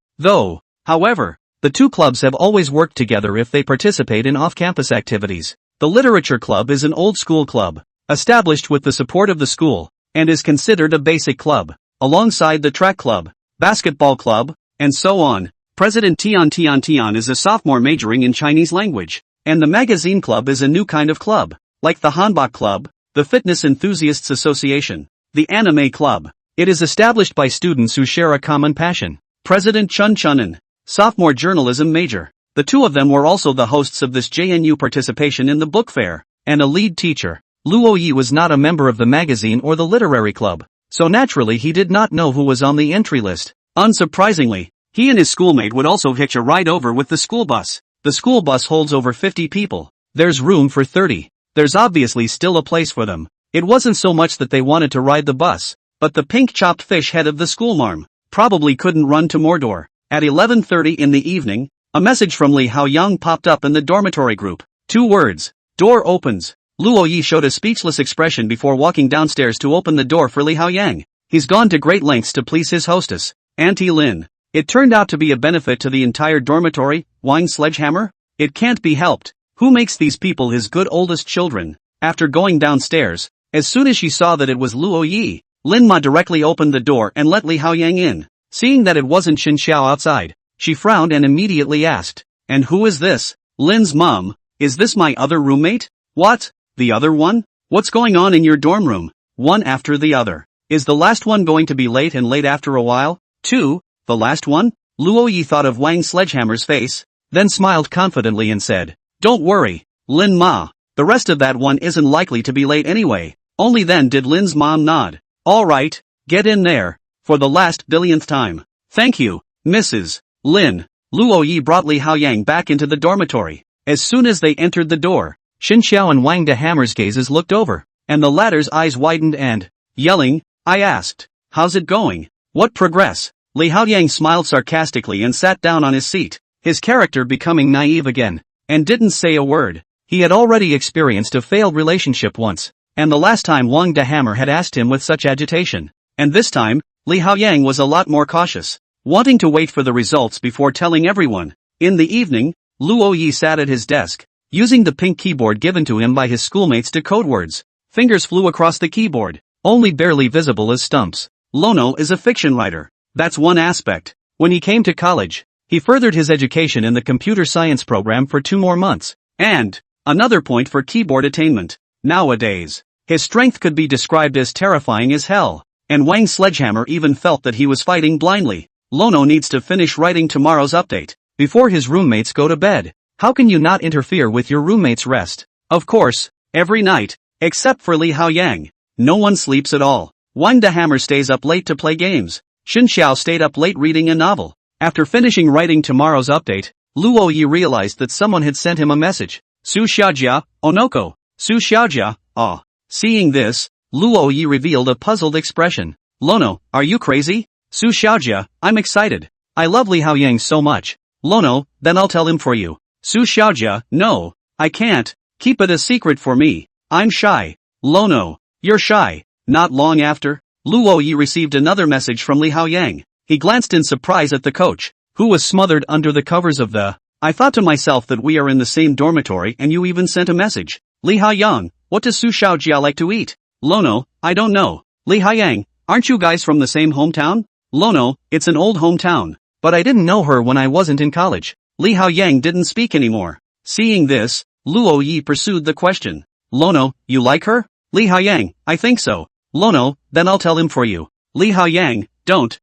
However, the two clubs have always worked together if they participate in off-campus activities. The literature club is an old school club, established with the support of the school, and is considered a basic club, alongside the track club, basketball club, and so on. President Tian is a sophomore majoring in Chinese language, and the magazine club is a new kind of club, like the Hanbok Club, the Fitness Enthusiasts Association, the Anime Club. It is established by students who share a common passion. President Chun Chunin, sophomore journalism major. The two of them were also the hosts of this JNU participation in the book fair, and a lead teacher. Luo Yi was not a member of the magazine or the literary club, so naturally he did not know who was on the entry list. Unsurprisingly, he and his schoolmate would also hitch a ride over with the school bus. The school bus holds over 50 people. There's room for 30. There's obviously still a place for them. It wasn't so much that they wanted to ride the bus, but the pink chopped fish head of the schoolmarm probably couldn't run to Mordor. At 11:30 in the evening, a message from Li Haoyang popped up in the dormitory group. 2 words. Door opens. Luo Yi showed a speechless expression before walking downstairs to open the door for Li Haoyang. He's gone to great lengths to please his hostess, Auntie Lin. It turned out to be a benefit to the entire dormitory. Wang Sledgehammer? It can't be helped. Who makes these people his good oldest children? After going downstairs, as soon as she saw that it was Luo Yi, Lin Ma directly opened the door and let Li Haoyang in. Seeing that it wasn't Xin Xiao outside, she frowned and immediately asked, and who is this? Lin's mom. Is this my other roommate? What? The other one? What's going on in your dorm room? One after the other. Is the last one going to be late and late after a while? 2. The last one? Luo Yi thought of Wang Sledgehammer's face, then smiled confidently and said, Don't worry, Lin Ma. The rest of that one isn't likely to be late anyway. Only then did Lin's mom nod. Alright, get in there. For the last billionth time. Thank you, Mrs. Lin. Luo Yi brought Li Haoyang back into the dormitory. As soon as they entered the door, Xin Xiao and Wang Dahammer's gazes looked over, and the latter's eyes widened and, yelling, I asked, how's it going? What progress? Li Haoyang smiled sarcastically and sat down on his seat, his character becoming naive again, and didn't say a word. He had already experienced a failed relationship once, and the last time Wang Dahammer had asked him with such agitation. And this time, Li Haoyang was a lot more cautious, wanting to wait for the results before telling everyone. In the evening, Luo Yi sat at his desk, using the pink keyboard given to him by his schoolmates to code words. Fingers flew across the keyboard, only barely visible as stumps. Lono is a fiction writer. That's one aspect. When he came to college, he furthered his education in the computer science program for 2 more months. And another point for keyboard attainment. Nowadays, his strength could be described as terrifying as hell. And Wang Sledgehammer even felt that he was fighting blindly. Lono needs to finish writing tomorrow's update before his roommates go to bed. How can you not interfere with your roommate's rest? Of course, every night, except for Li Haoyang. No one sleeps at all. Wang Dahammer stays up late to play games. Xin Xiao stayed up late reading a novel. After finishing writing tomorrow's update, Luo Yi realized that someone had sent him a message. Su Xiaojia, Onoko. Su Xiaojia, ah. Seeing this, Luo Yi revealed a puzzled expression. Lono, are you crazy? Su Xiaojia, I'm excited. I love Li Haoyang so much. Lono, then I'll tell him for you. Su Xiaojia, no. I can't. Keep it a secret for me. I'm shy. Lono, you're shy. Not long after, Luo Yi received another message from Li Haoyang. He glanced in surprise at the coach, who was smothered under the covers of the. I thought to myself that we are in the same dormitory and you even sent a message. Li Haoyang, what does Su Xiaojia like to eat? Lono, I don't know. Li Haoyang, aren't you guys from the same hometown? Lono, it's an old hometown. But I didn't know her when I wasn't in college. Li Haoyang didn't speak anymore. Seeing this, Luo Yi pursued the question. Lono, you like her? Li Haoyang, I think so. Lono, then I'll tell him for you. Li Haoyang, don't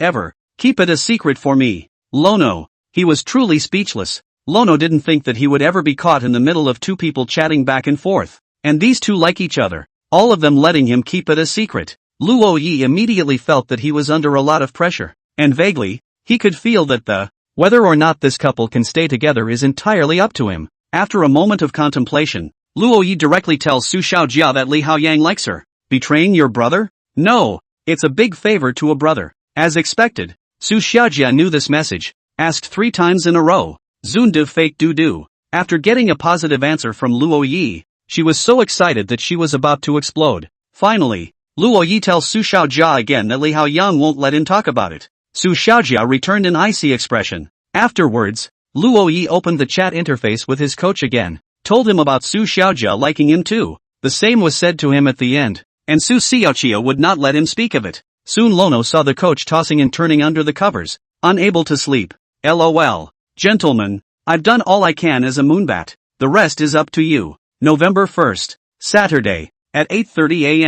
ever. Keep it a secret for me. Lono. He was truly speechless. Lono didn't think that he would ever be caught in the middle of two people chatting back and forth. And these two like each other. All of them letting him keep it a secret. Luo Yi immediately felt that he was under a lot of pressure. And vaguely, he could feel that whether or not this couple can stay together is entirely up to him. After a moment of contemplation, Luo Yi directly tells Su Xiaojia that Li Haoyang likes her. Betraying your brother? No. It's a big favor to a brother. As expected, Su Xiaojia knew this message. Asked 3 times in a row. Zunde fake do. After getting a positive answer from Luo Yi, she was so excited that she was about to explode. Finally, Luo Yi tells Su Xiaojia again that Li Haoyang won't let him talk about it. Su Xiaojia returned an icy expression. Afterwards, Luo Yi opened the chat interface with his coach again, told him about Su Xiaojia liking him too. The same was said to him at the end, and Su Xiaojia would not let him speak of it. Soon Lono saw the coach tossing and turning under the covers, unable to sleep. LOL. Gentlemen, I've done all I can as a moonbat. The rest is up to you. November 1st, Saturday, at 8:30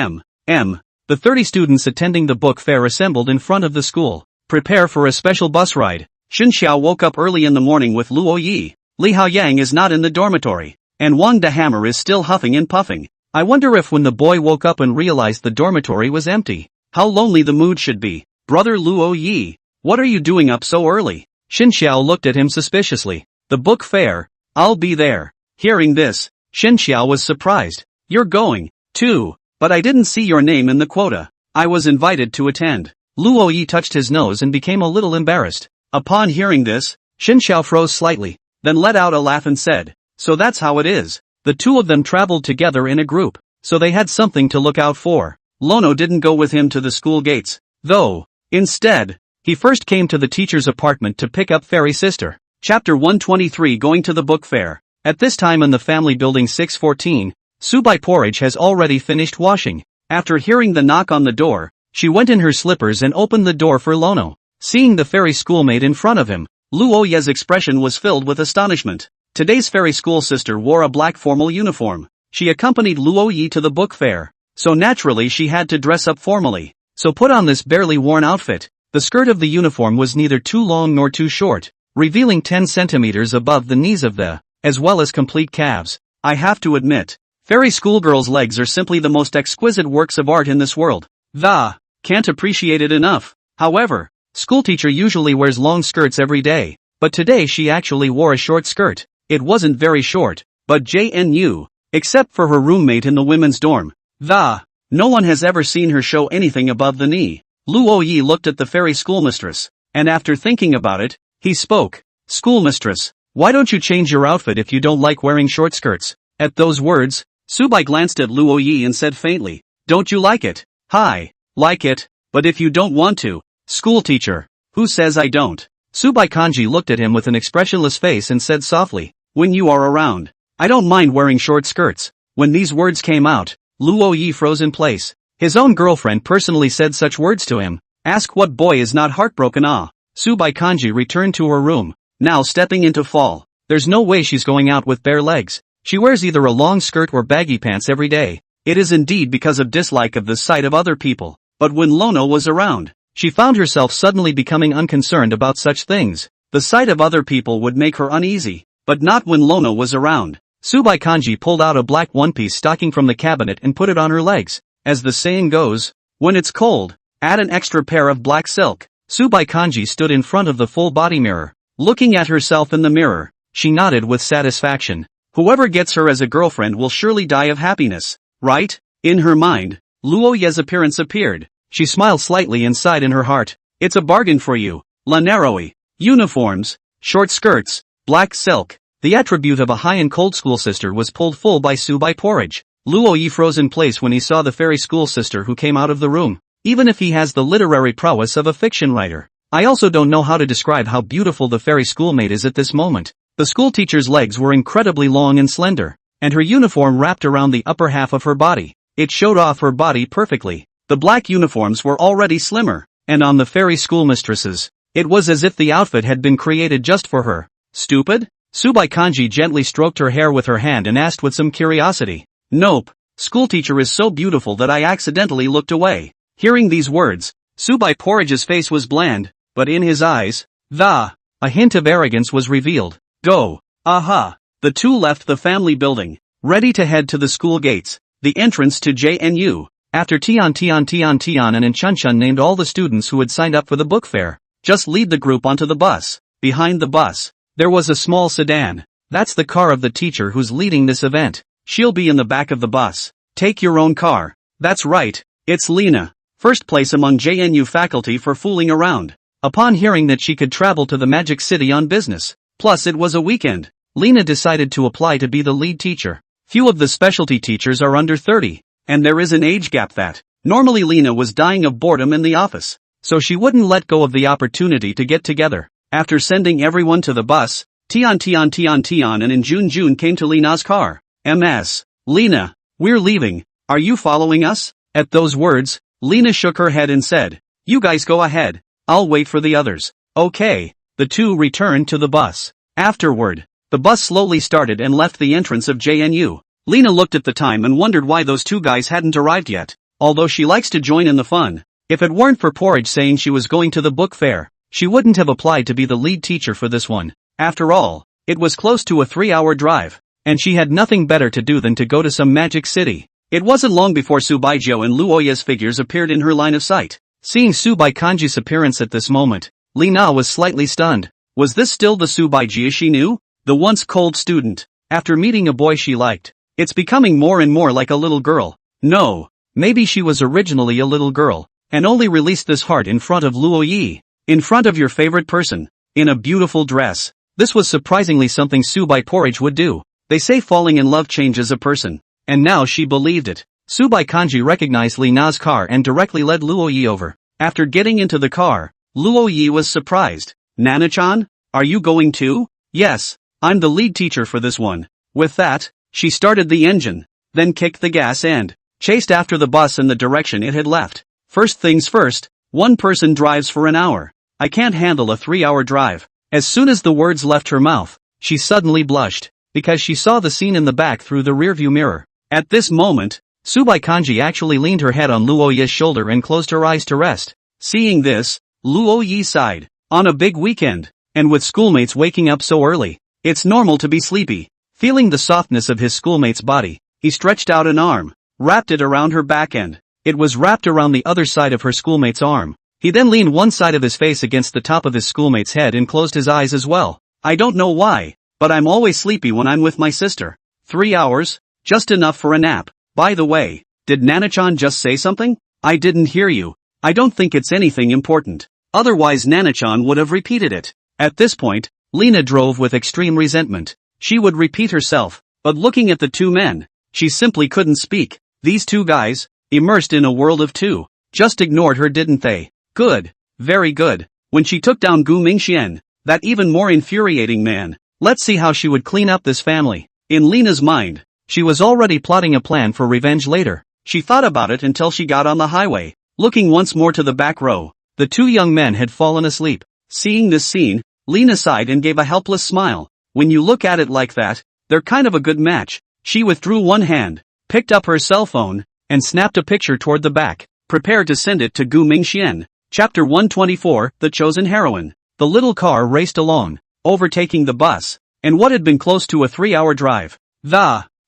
a.m. The 30 students attending the book fair assembled in front of the school. Prepare for a special bus ride. Xin Xiao woke up early in the morning with Luo Yi. Li Haoyang is not in the dormitory, and Wang De Hammer is still huffing and puffing. I wonder if when the boy woke up and realized the dormitory was empty, how lonely the mood should be. Brother Luo Yi, what are you doing up so early? Xin Xiao looked at him suspiciously. The book fair, I'll be there. Hearing this, Xin Xiao was surprised. You're going, too, but I didn't see your name in the quota. I was invited to attend. Luo Yi touched his nose and became a little embarrassed. Upon hearing this, Xin Xiao froze slightly, then let out a laugh and said, so that's how it is. The two of them traveled together in a group, so they had something to look out for. Lono didn't go with him to the school gates, though. Instead, he first came to the teacher's apartment to pick up Fairy Sister. Chapter 123 Going to the book fair. At this time in the family building 614, Subai Porridge has already finished washing. After hearing the knock on the door, she went in her slippers and opened the door for Lono. Seeing the fairy schoolmate in front of him, Luo Yi's expression was filled with astonishment. Today's fairy school sister wore a black formal uniform. She accompanied Luo Yi to the book fair, so naturally she had to dress up formally. So put on this barely worn outfit. The skirt of the uniform was neither too long nor too short, revealing 10 centimeters above the knees of the, as well as complete calves. I have to admit, fairy schoolgirls' legs are simply the most exquisite works of art in this world. Can't appreciate it enough. However, schoolteacher usually wears long skirts every day, but today she actually wore a short skirt. It wasn't very short, but JNU, except for her roommate in the women's dorm. No one has ever seen her show anything above the knee. Luo Yi looked at the fairy schoolmistress, and after thinking about it, he spoke. Schoolmistress, why don't you change your outfit if you don't like wearing short skirts? At those words, Subai glanced at Luo Yi and said faintly, don't you like it? Hi, like it, but if you don't want to. Schoolteacher, who says I don't? Subai Kanji looked at him with an expressionless face and said softly, when you are around, I don't mind wearing short skirts. When these words came out, Luo Yi froze in place. His own girlfriend personally said such words to him. Ask what boy is not heartbroken. Subai Kanji returned to her room, now stepping into fall. There's no way she's going out with bare legs. She wears either a long skirt or baggy pants every day. It is indeed because of dislike of the sight of other people. But when Lono was around, she found herself suddenly becoming unconcerned about such things. The sight of other people would make her uneasy, but not when Lono was around. Subai Kanji pulled out a black one-piece stocking from the cabinet and put it on her legs. As the saying goes, when it's cold, add an extra pair of black silk. Subai Kanji stood in front of the full-body mirror. Looking at herself in the mirror, she nodded with satisfaction. Whoever gets her as a girlfriend will surely die of happiness, right? In her mind, Luo Ye's appearance appeared. She smiled slightly and sighed in her heart. It's a bargain for you, La Naroi. Uniforms, short skirts, black silk. The attribute of a high and cold school sister was pulled full by Subai Porridge. Luo Yi froze in place when he saw the fairy school sister who came out of the room. Even if he has the literary prowess of a fiction writer, I also don't know how to describe how beautiful the fairy schoolmate is at this moment. The schoolteacher's legs were incredibly long and slender, and her uniform wrapped around the upper half of her body. It showed off her body perfectly. The black uniforms were already slimmer, and on the fairy schoolmistresses, it was as if the outfit had been created just for her. Stupid? Subai Kanji gently stroked her hair with her hand and asked with some curiosity. Nope, schoolteacher is so beautiful that I accidentally looked away. Hearing these words, Subai Porridge's face was bland, but in his eyes, a hint of arrogance was revealed. Go. Aha. The two left the family building, ready to head to the school gates, the entrance to JNU. After Tian and Chunchun named all the students who had signed up for the book fair, just lead the group onto the bus. Behind the bus, there was a small sedan. That's the car of the teacher who's leading this event. She'll be in the back of the bus. Take your own car. That's right, it's Lena. First place among JNU faculty for fooling around. Upon hearing that she could travel to the Magic City on business, plus it was a weekend, Lena decided to apply to be the lead teacher. Few of the specialty teachers are under 30, and there is an age gap that, normally Lena was dying of boredom in the office, so she wouldn't let go of the opportunity to get together. After sending everyone to the bus, Tian and Jun came to Lena's car. MS. Lena, we're leaving, are you following us? At those words, Lena shook her head and said, you guys go ahead, I'll wait for the others. Okay. The two returned to the bus. Afterward, the bus slowly started and left the entrance of JNU. Lena looked at the time and wondered why those two guys hadn't arrived yet. Although she likes to join in the fun, if it weren't for Porridge saying she was going to the book fair, she wouldn't have applied to be the lead teacher for this one. After all, it was close to a 3-hour drive, and she had nothing better to do than to go to some magic city. It wasn't long before Subaijo and Luo Ye's figures appeared in her line of sight. Seeing Subai Kanji's appearance at this moment, Lena was slightly stunned. Was this still the Subaiji she knew? The once cold student. After meeting a boy she liked, it's becoming more and more like a little girl. No, maybe she was originally a little girl, and only released this heart in front of Luo Yi. In front of your favorite person, in a beautiful dress. This was surprisingly something Subai Porridge would do. They say falling in love changes a person. And now she believed it. Subai Kanji recognized Lena's car and directly led Luo Yi over. After getting into the car, Luo Yi was surprised. Nana-chan? Are you going too? Yes, I'm the lead teacher for this one. With that, she started the engine, then kicked the gas and chased after the bus in the direction it had left. First things first, one person drives for an hour. I can't handle a 3-hour drive. As soon as the words left her mouth, she suddenly blushed, because she saw the scene in the back through the rearview mirror. At this moment, Subai Kanji actually leaned her head on Luo Yi's shoulder and closed her eyes to rest. Seeing this, Luo Yi sighed. On a big weekend, and with schoolmates waking up so early, it's normal to be sleepy. Feeling the softness of his schoolmate's body, he stretched out an arm, wrapped it around her back and it was wrapped around the other side of her schoolmate's arm. He then leaned one side of his face against the top of his schoolmate's head and closed his eyes as well. I don't know why, but I'm always sleepy when I'm with my sister. 3 hours? Just enough for a nap. By the way, did Nana-chan just say something? I didn't hear you. I don't think it's anything important. Otherwise Nana-chan would have repeated it. At this point, Lena drove with extreme resentment. She would repeat herself, but looking at the two men, she simply couldn't speak. These two guys, immersed in a world of two, just ignored her, didn't they? Good. Very good. When she took down Gu Mingxian, that even more infuriating man, let's see how she would clean up this family. In Lena's mind, she was already plotting a plan for revenge later. She thought about it until she got on the highway. Looking once more to the back row, the two young men had fallen asleep. Seeing this scene, Lena sighed and gave a helpless smile. When you look at it like that, they're kind of a good match. She withdrew one hand, picked up her cell phone, and snapped a picture toward the back, prepared to send it to Gu Mingxian. Chapter 124, The Chosen Heroine. The little car raced along, overtaking the bus, and what had been close to a 3-hour drive.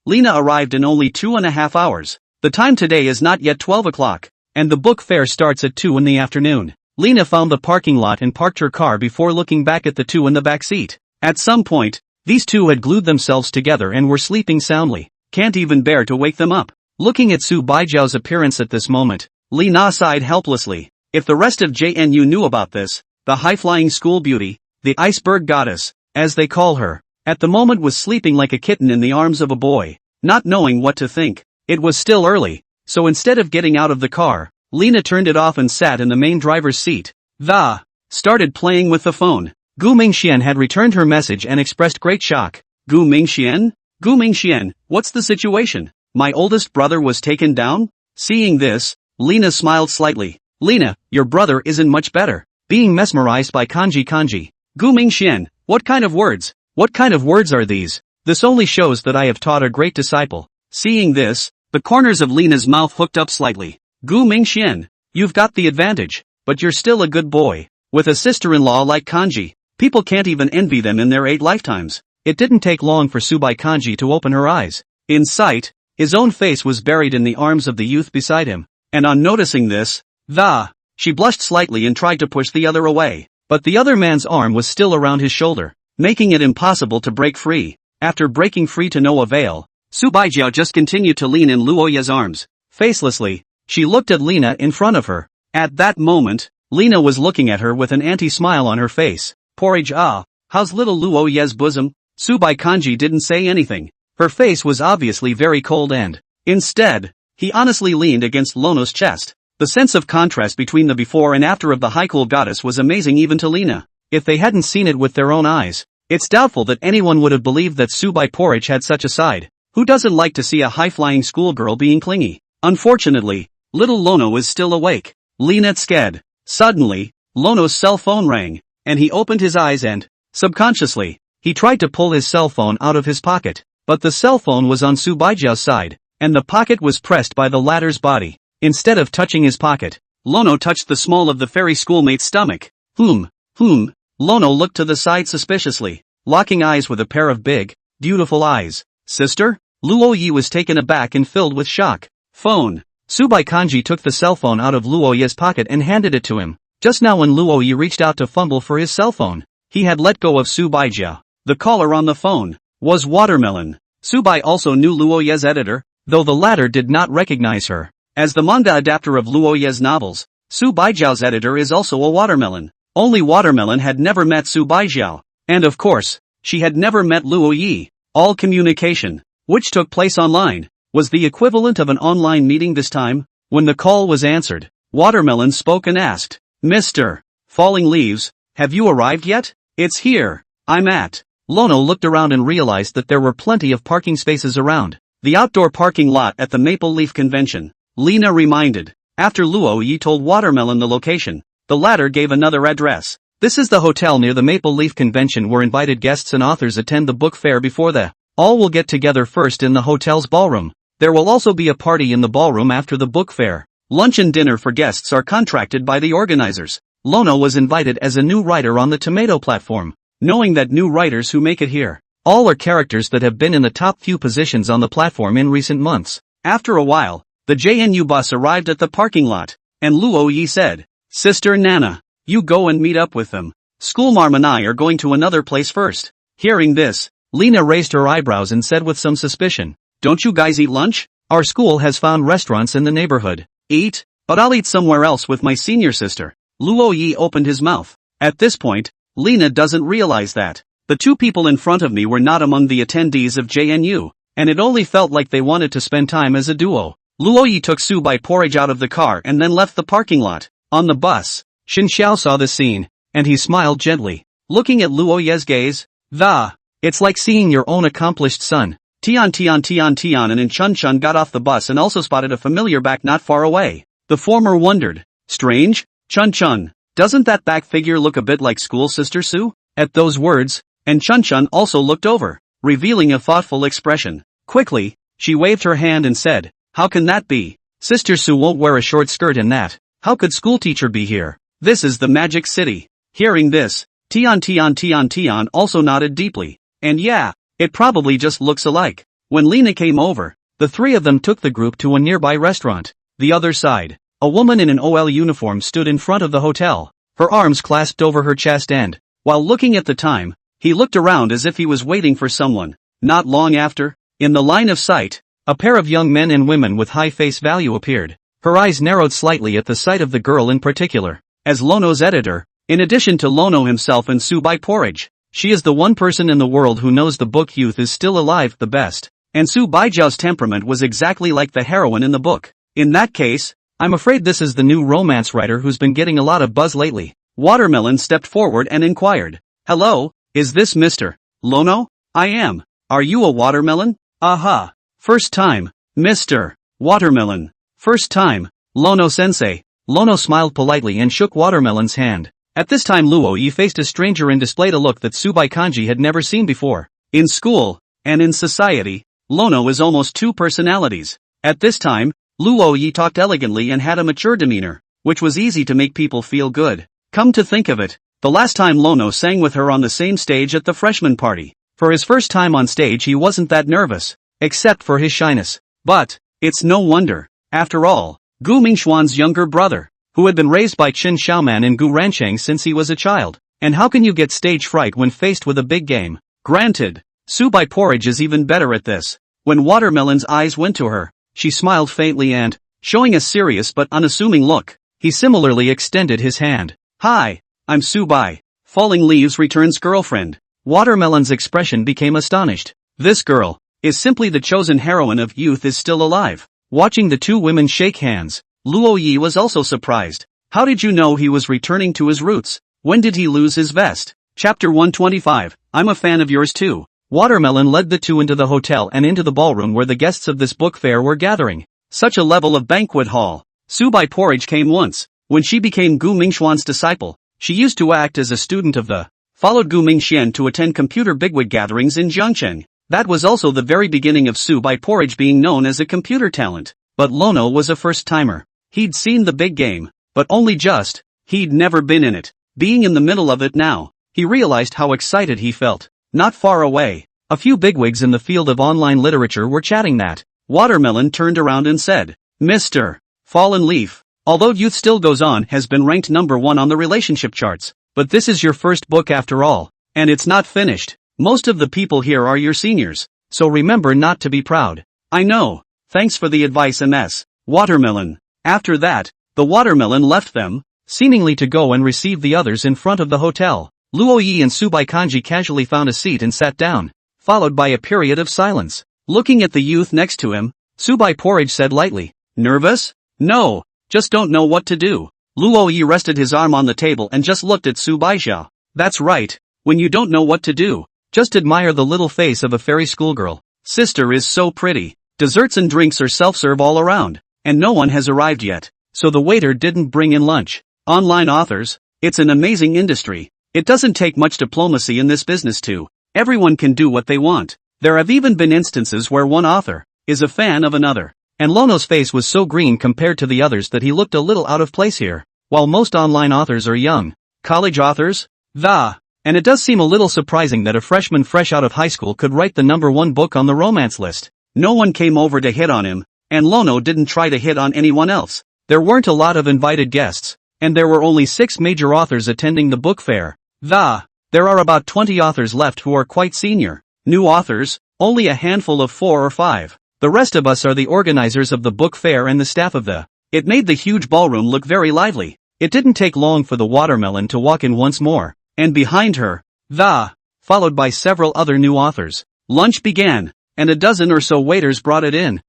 Lena arrived in only 2.5 hours. The time today is not yet 12 o'clock, and the book fair starts at 2 in the afternoon. Lena found the parking lot and parked her car before looking back at the two in the back seat. At some point, these two had glued themselves together and were sleeping soundly. Can't even bear to wake them up. Looking at Su Baijiao's appearance at this moment, Lena sighed helplessly. If the rest of JNU knew about this, the high-flying school beauty, the iceberg goddess, as they call her, at the moment was sleeping like a kitten in the arms of a boy, not knowing what to think. It was still early, so instead of getting out of the car, Lena turned it off and sat in the main driver's seat. Started playing with the phone. Gu Mingxian had returned her message and expressed great shock. Gu Mingxian? Gu Mingxian, what's the situation? My oldest brother was taken down? Seeing this, Lena smiled slightly. Lena, your brother isn't much better. Being mesmerized by kanji. Gu Mingxian, what kind of words? What kind of words are these? This only shows that I have taught a great disciple. Seeing this, the corners of Lena's mouth hooked up slightly. Gu Mingxian, you've got the advantage, but you're still a good boy. With a sister-in-law like Kanji, people can't even envy them in their 8 lifetimes. It didn't take long for Subai Kanji to open her eyes. In sight, his own face was buried in the arms of the youth beside him, and on noticing this, she blushed slightly and tried to push the other away, but the other man's arm was still around his shoulder, making it impossible to break free. After breaking free to no avail, Su Baijiao just continued to lean in Luoye's arms. Facelessly, she looked at Lena in front of her. At that moment, Lena was looking at her with an anti-smile on her face. Porridge how's little Luoye's bosom? Subai Kanji didn't say anything. Her face was obviously very cold and, instead, he honestly leaned against Lono's chest. The sense of contrast between the before and after of the high-cool goddess was amazing even to Lena. If they hadn't seen it with their own eyes, it's doubtful that anyone would have believed that Subai Porridge had such a side. Who doesn't like to see a high-flying schoolgirl being clingy? Unfortunately, little Lono is still awake. Lena scared. Suddenly, Lono's cell phone rang, and he opened his eyes and, subconsciously, he tried to pull his cell phone out of his pocket. But the cell phone was on Su Baijiao's side, and the pocket was pressed by the latter's body. Instead of touching his pocket, Lono touched the small of the fairy schoolmate's stomach. Lono looked to the side suspiciously, locking eyes with a pair of big, beautiful eyes. Sister? Luoyi was taken aback and filled with shock. Phone. Subai Kanji took the cell phone out of Luoyi's pocket and handed it to him. Just now when Luoyi reached out to fumble for his cell phone, he had let go of Su Baijia. The caller on the phone was Watermelon. Subai also knew Luoye's editor, though the latter did not recognize her. As the manga adapter of Luoye's novels, Su Baijiao's editor is also a Watermelon. Only Watermelon had never met Su Baijiao. And of course, she had never met Luoyi. All communication, which took place online, was the equivalent of an online meeting this time. When the call was answered, Watermelon spoke and asked, Mr. Falling Leaves, have you arrived yet? It's here. I'm at. Lono looked around and realized that there were plenty of parking spaces around. The outdoor parking lot at the Maple Leaf Convention. Lena reminded. After Luoyi told Watermelon the location, the latter gave another address. This is the hotel near the Maple Leaf Convention where invited guests and authors attend the book fair before all will get together first in the hotel's ballroom. There will also be a party in the ballroom after the book fair. Lunch and dinner for guests are contracted by the organizers. Lono was invited as a new writer on the Tomato platform. Knowing that new writers who make it here, all are characters that have been in the top few positions on the platform in recent months. After a while, the JNU bus arrived at the parking lot, and Luoyi said, Sister Nana, you go and meet up with them. Schoolmarm and I are going to another place first. Hearing this, Lena raised her eyebrows and said with some suspicion, Don't you guys eat lunch? Our school has found restaurants in the neighborhood. Eat? But I'll eat somewhere else with my senior sister. Luoyi opened his mouth. At this point, Lena doesn't realize that the two people in front of me were not among the attendees of JNU, and it only felt like they wanted to spend time as a duo. Luoyi took Subai Porridge out of the car and then left the parking lot. On the bus, Xin Xiao saw the scene, and he smiled gently. Looking at Luoye's gaze, it's like seeing your own accomplished son. Tian and Chun Chun got off the bus and also spotted a familiar back not far away. The former wondered, Strange? Chun Chun, doesn't that back figure look a bit like school sister Su? At those words, and Chun Chun also looked over, revealing a thoughtful expression. Quickly, she waved her hand and said, How can that be? Sister Su won't wear a short skirt in that. How could schoolteacher be here? This is the magic city. Hearing this, Tian also nodded deeply. And yeah, it probably just looks alike. When Lena came over, the three of them took the group to a nearby restaurant. The other side. A woman in an OL uniform stood in front of the hotel, her arms clasped over her chest and, while looking at the time, he looked around as if he was waiting for someone. Not long after, in the line of sight, a pair of young men and women with high face value appeared. Her eyes narrowed slightly at the sight of the girl in particular. As Lono's editor, in addition to Lono himself and Subai Porridge, she is the one person in the world who knows the book Youth is Still Alive the best. And Subaijiao's temperament was exactly like the heroine in the book. In that case, I'm afraid this is the new romance writer who's been getting a lot of buzz lately. Watermelon stepped forward and inquired. Hello, is this Mr. Lono? I am. Are you a watermelon? Aha. First time, Mr. Watermelon. First time, Lono-sensei. Lono smiled politely and shook Watermelon's hand. At this time Luo Yi faced a stranger and displayed a look that Subai Kanji had never seen before. In school, and in society, Lono is almost two personalities. At this time, Luo Yi talked elegantly and had a mature demeanor, which was easy to make people feel good. Come to think of it, the last time Lono sang with her on the same stage at the freshman party. For his first time on stage he wasn't that nervous, except for his shyness. But, it's no wonder. After all, Gu Mingxuan's younger brother, who had been raised by Qin Xiaoman and Gu Rancheng since he was a child. And how can you get stage fright when faced with a big game? Granted, Subai Porridge is even better at this. When Watermelon's eyes went to her, she smiled faintly and, showing a serious but unassuming look, he similarly extended his hand. Hi, I'm Subai, Falling Leaves Return's girlfriend. Watermelon's expression became astonished. This girl is simply the chosen heroine of Youth is Still Alive. Watching the two women shake hands, Luo Yi was also surprised. How did you know he was returning to his roots? When did he lose his vest? Chapter 125, I'm a fan of yours too. Watermelon led the two into the hotel and into the ballroom where the guests of this book fair were gathering. Such a level of banquet hall. Subai Porridge came once, when she became Gu Mingxuan's disciple. She used to act as a student of the, followed Gu Mingxian to attend computer bigwig gatherings in Jiangcheng. That was also the very beginning of Subai Porridge being known as a computer talent. But Lono was a first-timer. He'd seen the big game, but only just. He'd never been in it. Being in the middle of it now, he realized how excited he felt. Not far away, a few bigwigs in the field of online literature were chatting that. Watermelon turned around and said, Mr. Fallen Leaf, although Youth Still Goes On has been ranked #1 on the relationship charts, but this is your first book after all, and it's not finished. Most of the people here are your seniors, so remember not to be proud. I know, thanks for the advice MS. Watermelon. After that, the Watermelon left them, seemingly to go and receive the others in front of the hotel. Luo Yi and Subai Kanji casually found a seat and sat down, followed by a period of silence. Looking at the youth next to him, Subai Porridge said lightly, Nervous? No, just don't know what to do. Luo Yi rested his arm on the table and just looked at Subaijia. That's right, when you don't know what to do, just admire the little face of a fairy schoolgirl. Sister is so pretty. Desserts and drinks are self-serve all around, and no one has arrived yet, so the waiter didn't bring in lunch. Online authors, it's an amazing industry. It doesn't take much diplomacy in this business too. Everyone can do what they want. There have even been instances where one author is a fan of another. And Lono's face was so green compared to the others that he looked a little out of place here. While most online authors are young, college authors, and it does seem a little surprising that a freshman fresh out of high school could write the #1 book on the romance list. No one came over to hit on him, and Lono didn't try to hit on anyone else. There weren't a lot of invited guests, and there were only 6 major authors attending the book fair. There are about 20 authors left who are quite senior. New authors, only a handful of 4 or 5. The rest of us are the organizers of the book fair and the staff of the. It made the huge ballroom look very lively. It didn't take long for the Watermelon to walk in once more, and behind her, followed by several other new authors. Lunch began, and a dozen or so waiters brought it in.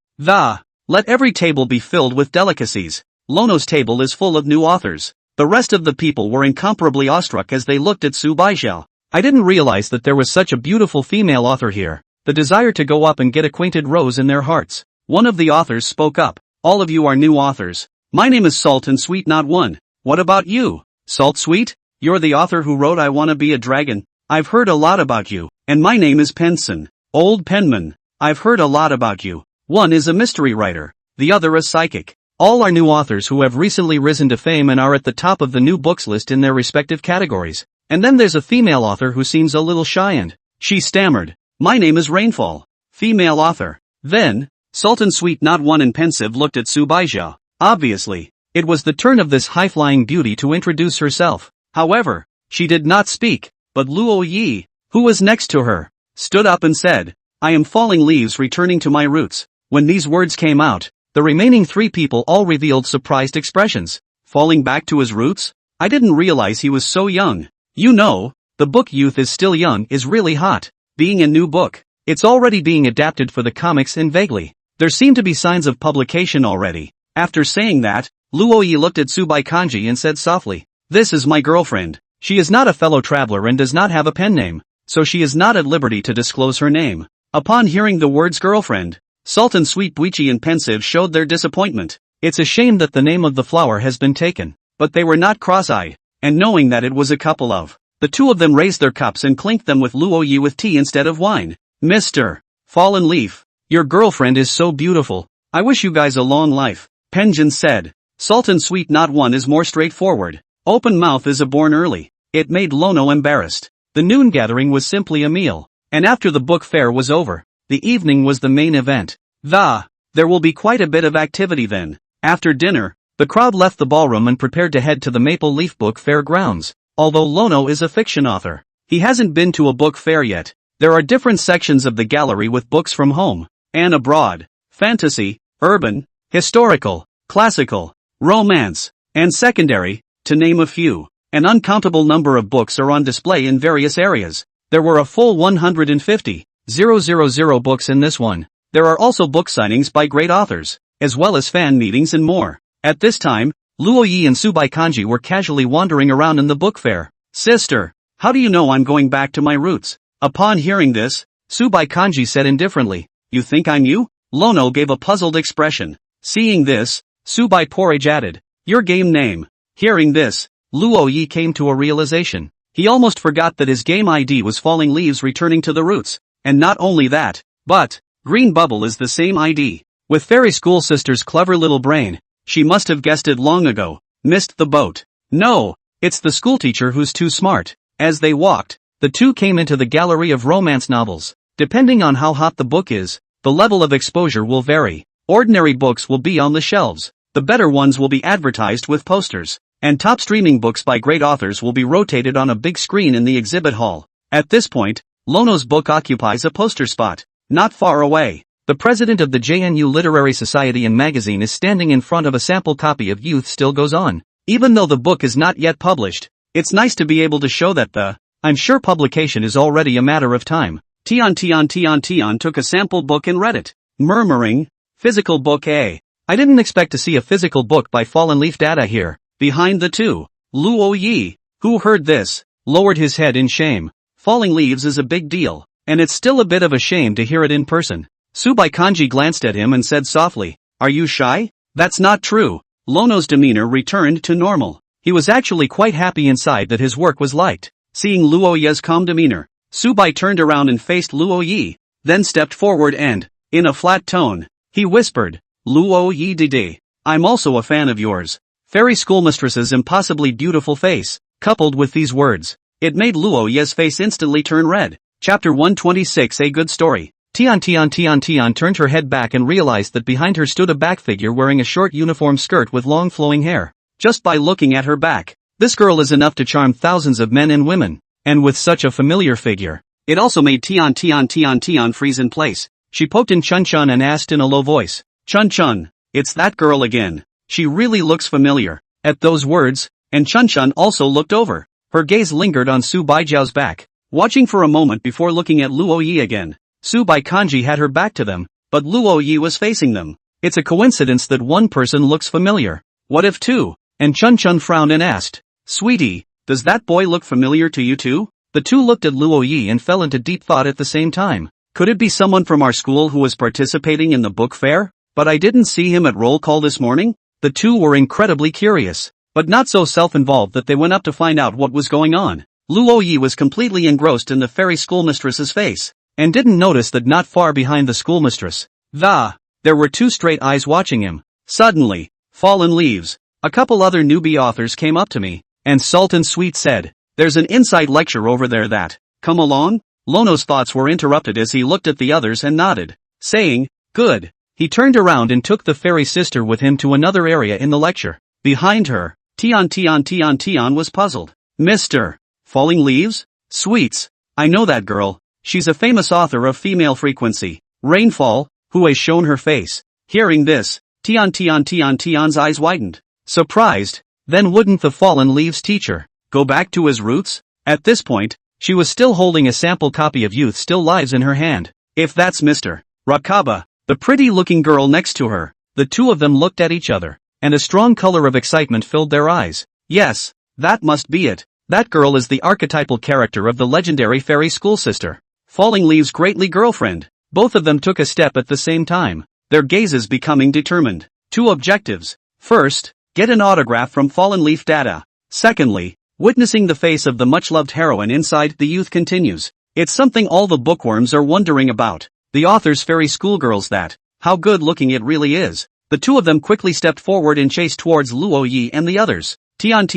Let every table be filled with delicacies. Lono's table is full of new authors. The rest of the people were incomparably awestruck as they looked at Subaijia. I didn't realize that there was such a beautiful female author here. The desire to go up and get acquainted rose in their hearts. One of the authors spoke up. All of you are new authors. My name is Salt and Sweet Not One. What about you? Salt Sweet? You're the author who wrote I Wanna Be a Dragon. I've heard a lot about you. And my name is Penson. Old Penman. I've heard a lot about you. One is a mystery writer. The other a psychic. All are new authors who have recently risen to fame and are at the top of the new books list in their respective categories. And then there's a female author who seems a little shy and she stammered. My name is Rainfall. Female author. Then, Salt and Sweet Not One and Pensive looked at Subaijia. Obviously, It was the turn of this high-flying beauty to introduce herself. However, she did not speak, but Luo Yi, who was next to her, stood up and said, "I am falling leaves returning to my roots." When these words came out, the remaining 3 people all revealed surprised expressions. Falling back to his roots? I didn't realize he was so young. You know, the book Youth is Still Young is really hot. Being a new book, it's already being adapted for the comics and vaguely. There seem to be signs of publication already. After saying that, Luo Yi looked at Subai Kanji and said softly, "This is my girlfriend. She is not a fellow traveler and does not have a pen name, so she is not at liberty to disclose her name." Upon hearing the words girlfriend, Sultan Sweet Buichi and Pensive showed their disappointment. It's a shame that the name of the flower has been taken, but they were not cross-eyed, and knowing that it was a couple of, the 2 of them raised their cups and clinked them with Luo Yi with tea instead of wine. "Mr. Fallen Leaf, your girlfriend is so beautiful. I wish you guys a long life," Penjin said. Sultan Sweet Not One is more straightforward. Open mouth is a born early. It made Lono embarrassed. The noon gathering was simply a meal, and after the book fair was over, the evening was the main event. There will be quite a bit of activity then. After dinner, the crowd left the ballroom and prepared to head to the Maple Leaf Book Fair grounds. Although Lono is a fiction author, he hasn't been to a book fair yet. There are different sections of the gallery with books from home and abroad, fantasy, urban, historical, classical, romance, and secondary, to name a few. An uncountable number of books are on display in various areas. There were a full 150,000 books in this one. There are also book signings by great authors, as well as fan meetings and more. At this time, Luo Yi and Subai Kanji were casually wandering around in the book fair. "Sister, how do you know I'm going back to my roots?" Upon hearing this, Subai Kanji said indifferently, "You think I'm you?" Lono gave a puzzled expression. Seeing this, Subai Porridge added, "Your game name." Hearing this, Luo Yi came to a realization. He almost forgot that his game ID was Falling Leaves Returning to the Roots. And not only that, but Green Bubble is the same ID. With Fairy School Sister's clever little brain, she must have guessed it long ago. Missed the boat. No, it's the schoolteacher who's too smart. As they walked, the 2 came into the gallery of romance novels. Depending on how hot the book is, the level of exposure will vary. Ordinary books will be on the shelves. The better ones will be advertised with posters. And top streaming books by great authors will be rotated on a big screen in the exhibit hall. At this point, Lono's book occupies a poster spot. Not far away, the president of the JNU Literary Society and Magazine is standing in front of a sample copy of Youth Still Goes On. Even though the book is not yet published, it's nice to be able to show that I'm sure publication is already a matter of time. Tian took a sample book and read it, murmuring, "Physical book A. I didn't expect to see a physical book by Fallen Leaf data here." Behind the 2, Luo Yi, who heard this, lowered his head in shame. Falling Leaves is a big deal, and it's still a bit of a shame to hear it in person. Subai Kanji glanced at him and said softly, "Are you shy?" "That's not true." Lono's demeanor returned to normal. He was actually quite happy inside that his work was liked. Seeing Luo Yi's calm demeanor, Subai turned around and faced Luo Yi, then stepped forward and, in a flat tone, he whispered, "Luo Yi Dede, I'm also a fan of yours." Fairy Schoolmistress's impossibly beautiful face, coupled with these words, it made Luo Yi's face instantly turn red. Chapter 126 A Good Story. Tian turned her head back and realized that behind her stood a back figure wearing a short uniform skirt with long flowing hair. Just by looking at her back, this girl is enough to charm thousands of men and women, and with such a familiar figure, it also made Tian freeze in place. She poked in Chun and asked in a low voice, Chun, it's that girl again. She really looks familiar." At those words, and Chun also looked over. Her gaze lingered on Su Baijiao's back, watching for a moment before looking at Luo Yi again. Subai Kanji had her back to them, but Luo Yi was facing them. It's a coincidence that one person looks familiar. What if 2? And Chun frowned and asked, "Sweetie, does that boy look familiar to you too?" The 2 looked at Luo Yi and fell into deep thought at the same time. Could it be someone from our school who was participating in the book fair? But I didn't see him at roll call this morning? The 2 were incredibly curious, but not so self-involved that they went up to find out what was going on. Luo Yi was completely engrossed in the fairy schoolmistress's face, and didn't notice that not far behind the schoolmistress, there were 2 straight eyes watching him. Suddenly, Fallen Leaves, a couple other newbie authors came up to me, and Sultan Sweet said, "There's an insight lecture over there come along?" Lono's thoughts were interrupted as he looked at the others and nodded, saying, "Good." He turned around and took the fairy sister with him to another area in the lecture. Behind her, Tian was puzzled. Mr. Falling Leaves? Sweets. I know that girl. She's a famous author of female frequency. Rainfall, who has shown her face. Hearing this, Tian's eyes widened. Surprised. Then wouldn't the Fallen Leaves teacher go back to his roots? At this point, she was still holding a sample copy of Youth Still Lives in her hand. If that's Mr. Rakaba, the pretty-looking girl next to her, the two of them looked at each other, and a strong color of excitement filled their eyes. Yes, that must be it. That girl is the archetypal character of the legendary fairy school sister. Falling Leaves' greatly girlfriend. Both of them took a step at the same time, their gazes becoming determined. Two objectives. First, get an autograph from Fallen Leaf Data. Secondly, witnessing the face of the much-loved heroine inside the youth continues. It's something all the bookworms are wondering about. The author's fairy schoolgirls that, how good-looking it really is. The two of them quickly stepped forward and chased towards Luo Yi and the others. Tian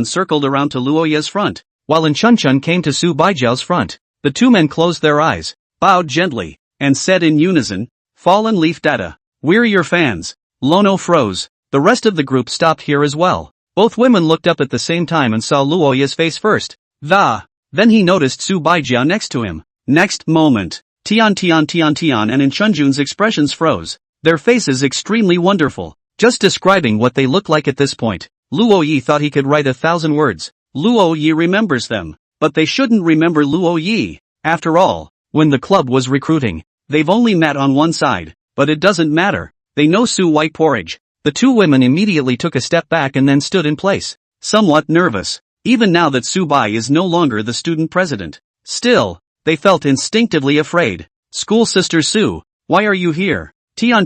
circled around to Luo Yi's front, while Chun came to Su Baijiao's front. The two men closed their eyes, bowed gently, and said in unison, Fallen Leaf Data, we're your fans. Lono froze. The rest of the group stopped here as well. Both women looked up at the same time and saw Luo Yi's face first. Then he noticed Su Baijiao next to him. Next moment, Tian and Chunjun's expressions froze. Their faces extremely wonderful. Just describing what they look like at this point, Luo Yi thought he could write 1,000 words. Luo Yi remembers them, but they shouldn't remember Luo Yi. After all, when the club was recruiting, they've only met on one side, but it doesn't matter. They know Su White Porridge. The two women immediately took a step back and then stood in place, somewhat nervous, even now that Su Bai is no longer the student president. Still, they felt instinctively afraid. School sister Su, why are you here? Tian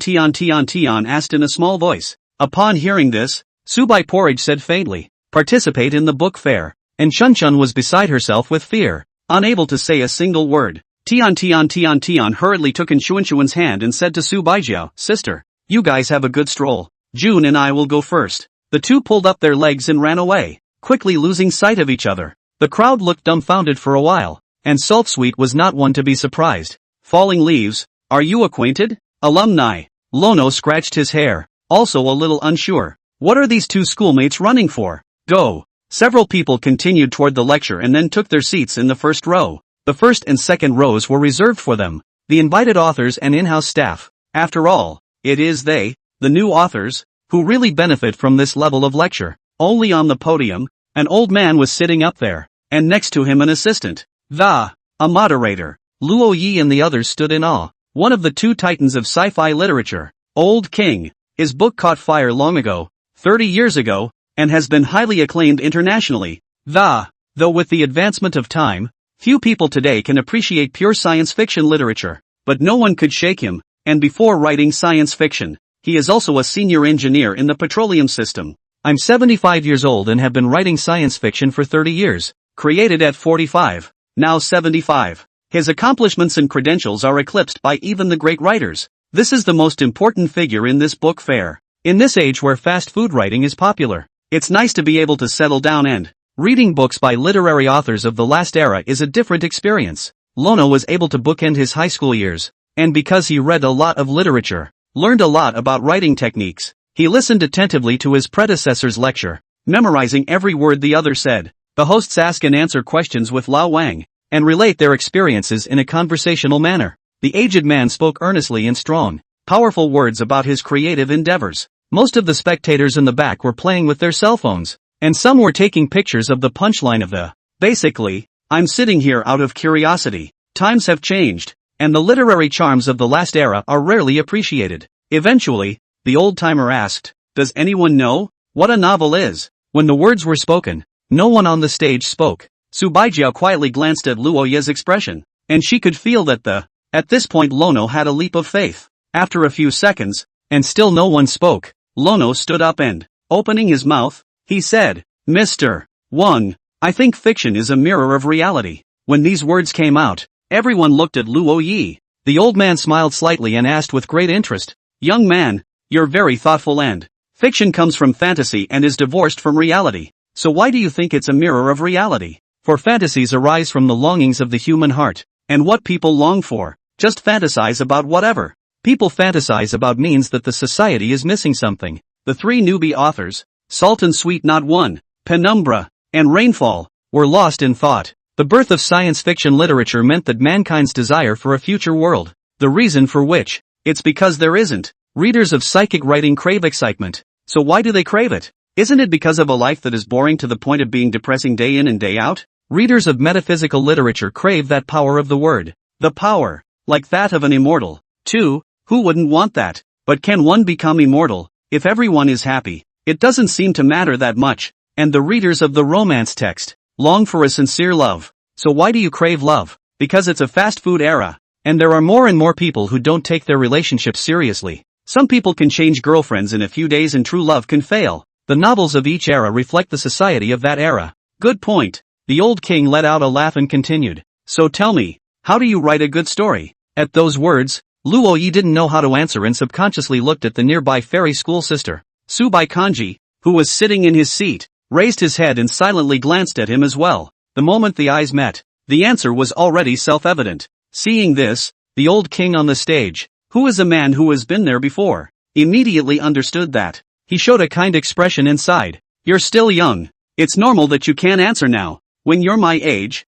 asked in a small voice. Upon hearing this, Su Bai Porridge said faintly, participate in the book fair, and Chun was beside herself with fear, unable to say a single word. Tian hurriedly took Chun's hand and said to Su Baijiao, sister, you guys have a good stroll. June and I will go first. The two pulled up their legs and ran away, quickly losing sight of each other. The crowd looked dumbfounded for a while, and Salt Sweet was not one to be surprised. Falling Leaves, are you acquainted? Alumni. Lono scratched his hair, also a little unsure. What are these two schoolmates running for? Go. Several people continued toward the lecture and then took their seats in the first row. The first and second rows were reserved for them, the invited authors and in-house staff. After all, it is they, the new authors, who really benefit from this level of lecture. Only on the podium, an old man was sitting up there, and next to him an assistant. A moderator. Luo Yi and the others stood in awe. One of the two titans of sci-fi literature, Old King. His book caught fire long ago, 30 years ago, and has been highly acclaimed internationally. Though with the advancement of time, few people today can appreciate pure science fiction literature. But no one could shake him, and before writing science fiction, he is also a senior engineer in the petroleum system. I'm 75 years old and have been writing science fiction for 30 years. Created at 45, now 75. His accomplishments and credentials are eclipsed by even the great writers. This is the most important figure in this book fair. In this age where fast food writing is popular, it's nice to be able to settle down and reading books by literary authors of the last era is a different experience. Lono was able to bookend his high school years, and because he read a lot of literature, learned a lot about writing techniques, he listened attentively to his predecessor's lecture, memorizing every word the other said. The hosts ask and answer questions with Lao Wang, and relate their experiences in a conversational manner. The aged man spoke earnestly in strong, powerful words about his creative endeavors. Most of the spectators in the back were playing with their cell phones, and some were taking pictures of the punchline of the, basically, I'm sitting here out of curiosity. Times have changed, and the literary charms of the last era are rarely appreciated. Eventually, the old-timer asked, does anyone know what a novel is? When the words were spoken, no one on the stage spoke. Su Baijiao quietly glanced at Luo Ye's expression, and she could feel that at this point Lono had a leap of faith. After a few seconds, and still no one spoke, Lono stood up and, opening his mouth, he said, Mr. Wang, I think fiction is a mirror of reality. When these words came out, everyone looked at Luo Yi. The old man smiled slightly and asked with great interest, young man, you're very thoughtful and fiction comes from fantasy and is divorced from reality. So why do you think it's a mirror of reality? For fantasies arise from the longings of the human heart, and what people long for. Just fantasize about whatever people fantasize about means that the society is missing something. the three newbie authors, Salt and Sweet Not One, Penumbra, and Rainfall, were lost in thought. The birth of science fiction literature meant that mankind's desire for a future world, the reason for which, it's because there isn't. Readers of psychic writing crave excitement. So why do they crave it? Isn't it because of a life that is boring to the point of being depressing day in and day out? Readers of metaphysical literature crave that power of the word. The power, like that of an immortal. 2. Who wouldn't want that? But can one become immortal, if everyone is happy? It doesn't seem to matter that much. And the readers of the romance text long for a sincere love. So why do you crave love? Because it's a fast food era. And there are more and more people who don't take their relationships seriously. Some people can change girlfriends in a few days and true love can fail. The novels of each era reflect the society of that era. Good point. The old king let out a laugh and continued. So tell me, how do you write a good story? At those words, Luo Yi didn't know how to answer and subconsciously looked at the nearby fairy school sister. Subai Kanji, who was sitting in his seat, raised his head and silently glanced at him as well. The moment the eyes met, the answer was already self-evident. Seeing this, the old king on the stage, who is a man who has been there before, immediately understood that. He showed a kind expression inside. You're still young. It's normal that you can't answer now. When you're my age,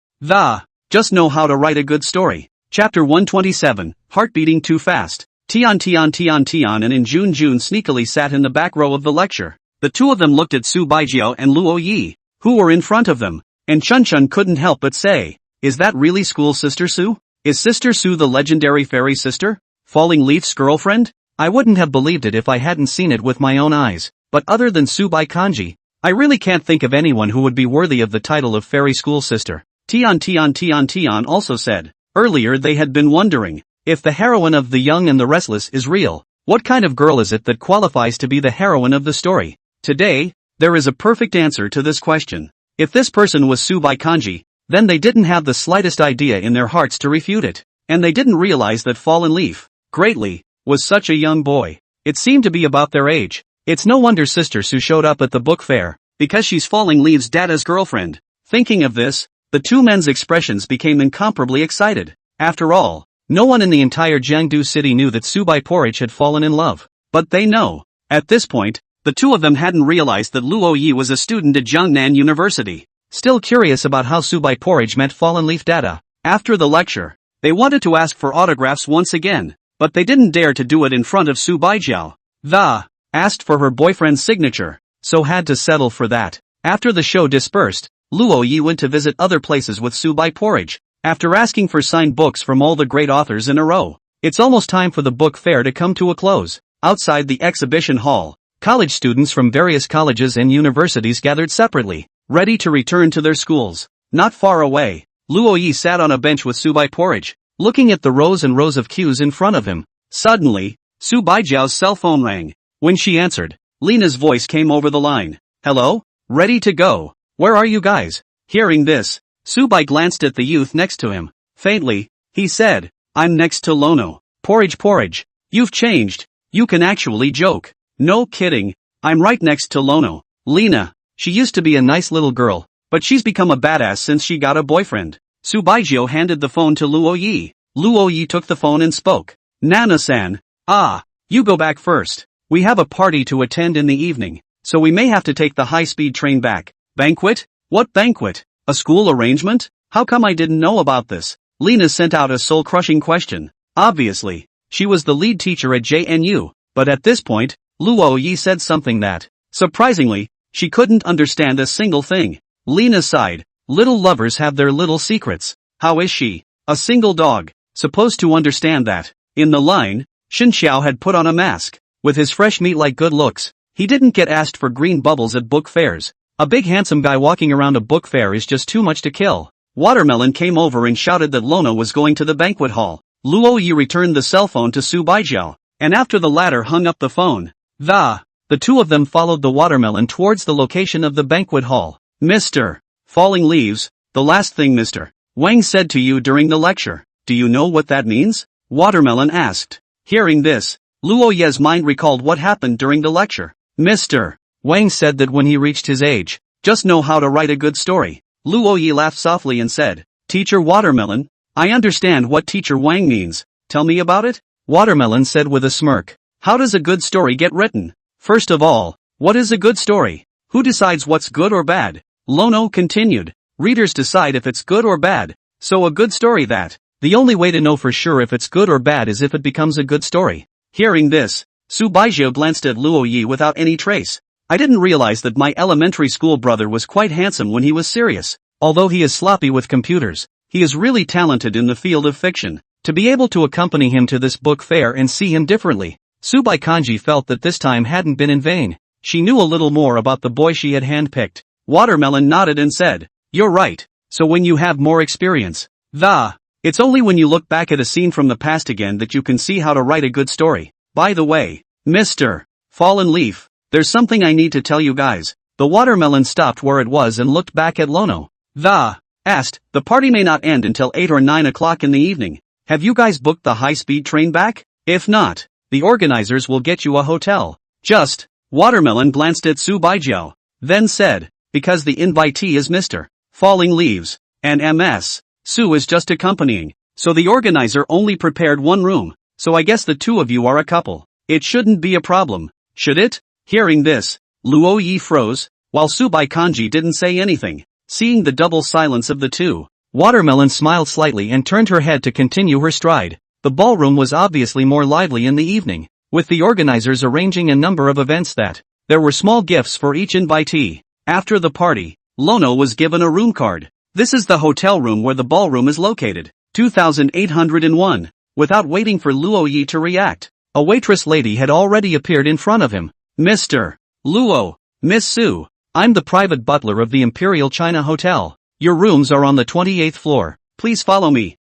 just know how to write a good story. Chapter 127, Heart Beating Too Fast. Tian and in Jun sneakily sat in the back row of the lecture. The two of them looked at Su Baijiao and Luo Yi, who were in front of them, and Chun couldn't help but say, is that really school sister Su? Is Sister Su the legendary fairy sister? Falling Leaf's girlfriend? I wouldn't have believed it if I hadn't seen it with my own eyes, but other than Subai Kanji, I really can't think of anyone who would be worthy of the title of fairy school sister. Tian also said. Earlier they had been wondering, if the heroine of The Young and the Restless is real, what kind of girl is it that qualifies to be the heroine of the story? Today, there is a perfect answer to this question. If this person was Subai Kanji, then they didn't have the slightest idea in their hearts to refute it, and they didn't realize that Fallen Leaf, greatly, was such a young boy. It seemed to be about their age. It's no wonder Sister Su showed up at the book fair, because she's Falling Leaf's dada's girlfriend. Thinking of this, the two men's expressions became incomparably excited. After all, no one in the entire Jiangdu city knew that Subai Porridge had fallen in love. But they know. At this point, the two of them hadn't realized that Luo Yi was a student at Jiangnan University. Still curious about how Subai Porridge met Fallen Leaf dada. After the lecture, they wanted to ask for autographs once again, but they didn't dare to do it in front of Su Baijiao. Asked for her boyfriend's signature, so had to settle for that. After the show dispersed, Luo Yi went to visit other places with Subai Porridge. After asking for signed books from all the great authors in a row, it's almost time for the book fair to come to a close. Outside the exhibition hall, college students from various colleges and universities gathered separately, ready to return to their schools. Not far away, Luo Yi sat on a bench with Subai Porridge, looking at the rows and rows of queues in front of him. Suddenly, Su Baijiao's cell phone rang. When she answered, Lena's voice came over the line. Hello? Ready to go. Where are you guys? Hearing this, Subai glanced at the youth next to him. Faintly, he said, I'm next to Lono. Porridge. You've changed. You can actually joke. No kidding. I'm right next to Lono. Lena. She used to be a nice little girl, but she's become a badass since she got a boyfriend. Su Baijiao handed the phone to Luo Yi. Luo Yi took the phone and spoke. Nana-san. You go back first. We have a party to attend in the evening, so we may have to take the high-speed train back. Banquet? What banquet? A school arrangement? How come I didn't know about this? Lena sent out a soul-crushing question. Obviously, she was the lead teacher at JNU, but at this point, Luo Yi said something that, surprisingly, she couldn't understand a single thing. Lena sighed. Little lovers have their little secrets. How is she, a single dog, supposed to understand that? In the line, Shin Xiao had put on a mask. With his fresh meat-like good looks, he didn't get asked for green bubbles at book fairs. A big handsome guy walking around a book fair is just too much to kill. Watermelon came over and shouted that Lono was going to the banquet hall. Luo Yi returned the cell phone to Su Baijiao, and after the latter hung up the phone, the two of them followed the watermelon towards the location of the banquet hall. Mr. Falling Leaves, the last thing Mr. Wang said to you during the lecture, do you know what that means? Watermelon asked. Hearing this, Luo Yi's mind recalled what happened during the lecture. Mr. Wang said that when he reached his age, just know how to write a good story. Luo Yi laughed softly and said, Teacher Watermelon, I understand what Teacher Wang means. Tell me about it? Watermelon said with a smirk. How does a good story get written? First of all, what is a good story? Who decides what's good or bad? Lono continued. Readers decide if it's good or bad. So a good story that. The only way to know for sure if it's good or bad is if it becomes a good story. Hearing this, Su Baijiu glanced at Luo Yi without any trace. I didn't realize that my elementary school brother was quite handsome when he was serious. Although he is sloppy with computers, he is really talented in the field of fiction. To be able to accompany him to this book fair and see him differently, Subai Kanji felt that this time hadn't been in vain. She knew a little more about the boy she had handpicked. Watermelon nodded and said, "You're right. So when you have more experience, it's only when you look back at a scene from the past again that you can see how to write a good story. By the way, Mr. Fallen Leaf, there's something I need to tell you guys." The watermelon stopped where it was and looked back at Lono. The party may not end until 8 or 9 o'clock in the evening. Have you guys booked the high-speed train back? If not, the organizers will get you a hotel. Watermelon glanced at Su Baijiu, then said, because the invitee is Mr. Falling Leaves, and MS. Su is just accompanying, so the organizer only prepared one room, so I guess the two of you are a couple. It shouldn't be a problem, should it? Hearing this, Luo Yi froze, while Subai Kanji didn't say anything. Seeing the double silence of the two, Watermelon smiled slightly and turned her head to continue her stride. The ballroom was obviously more lively in the evening, with the organizers arranging a number of events that there were small gifts for each invitee. After the party, Lono was given a room card. This is the hotel room where the ballroom is located. 2801. Without waiting for Luo Yi to react, a waitress lady had already appeared in front of him. Mr. Luo, Miss Su, I'm the private butler of the Imperial China Hotel. Your rooms are on the 28th floor. Please follow me.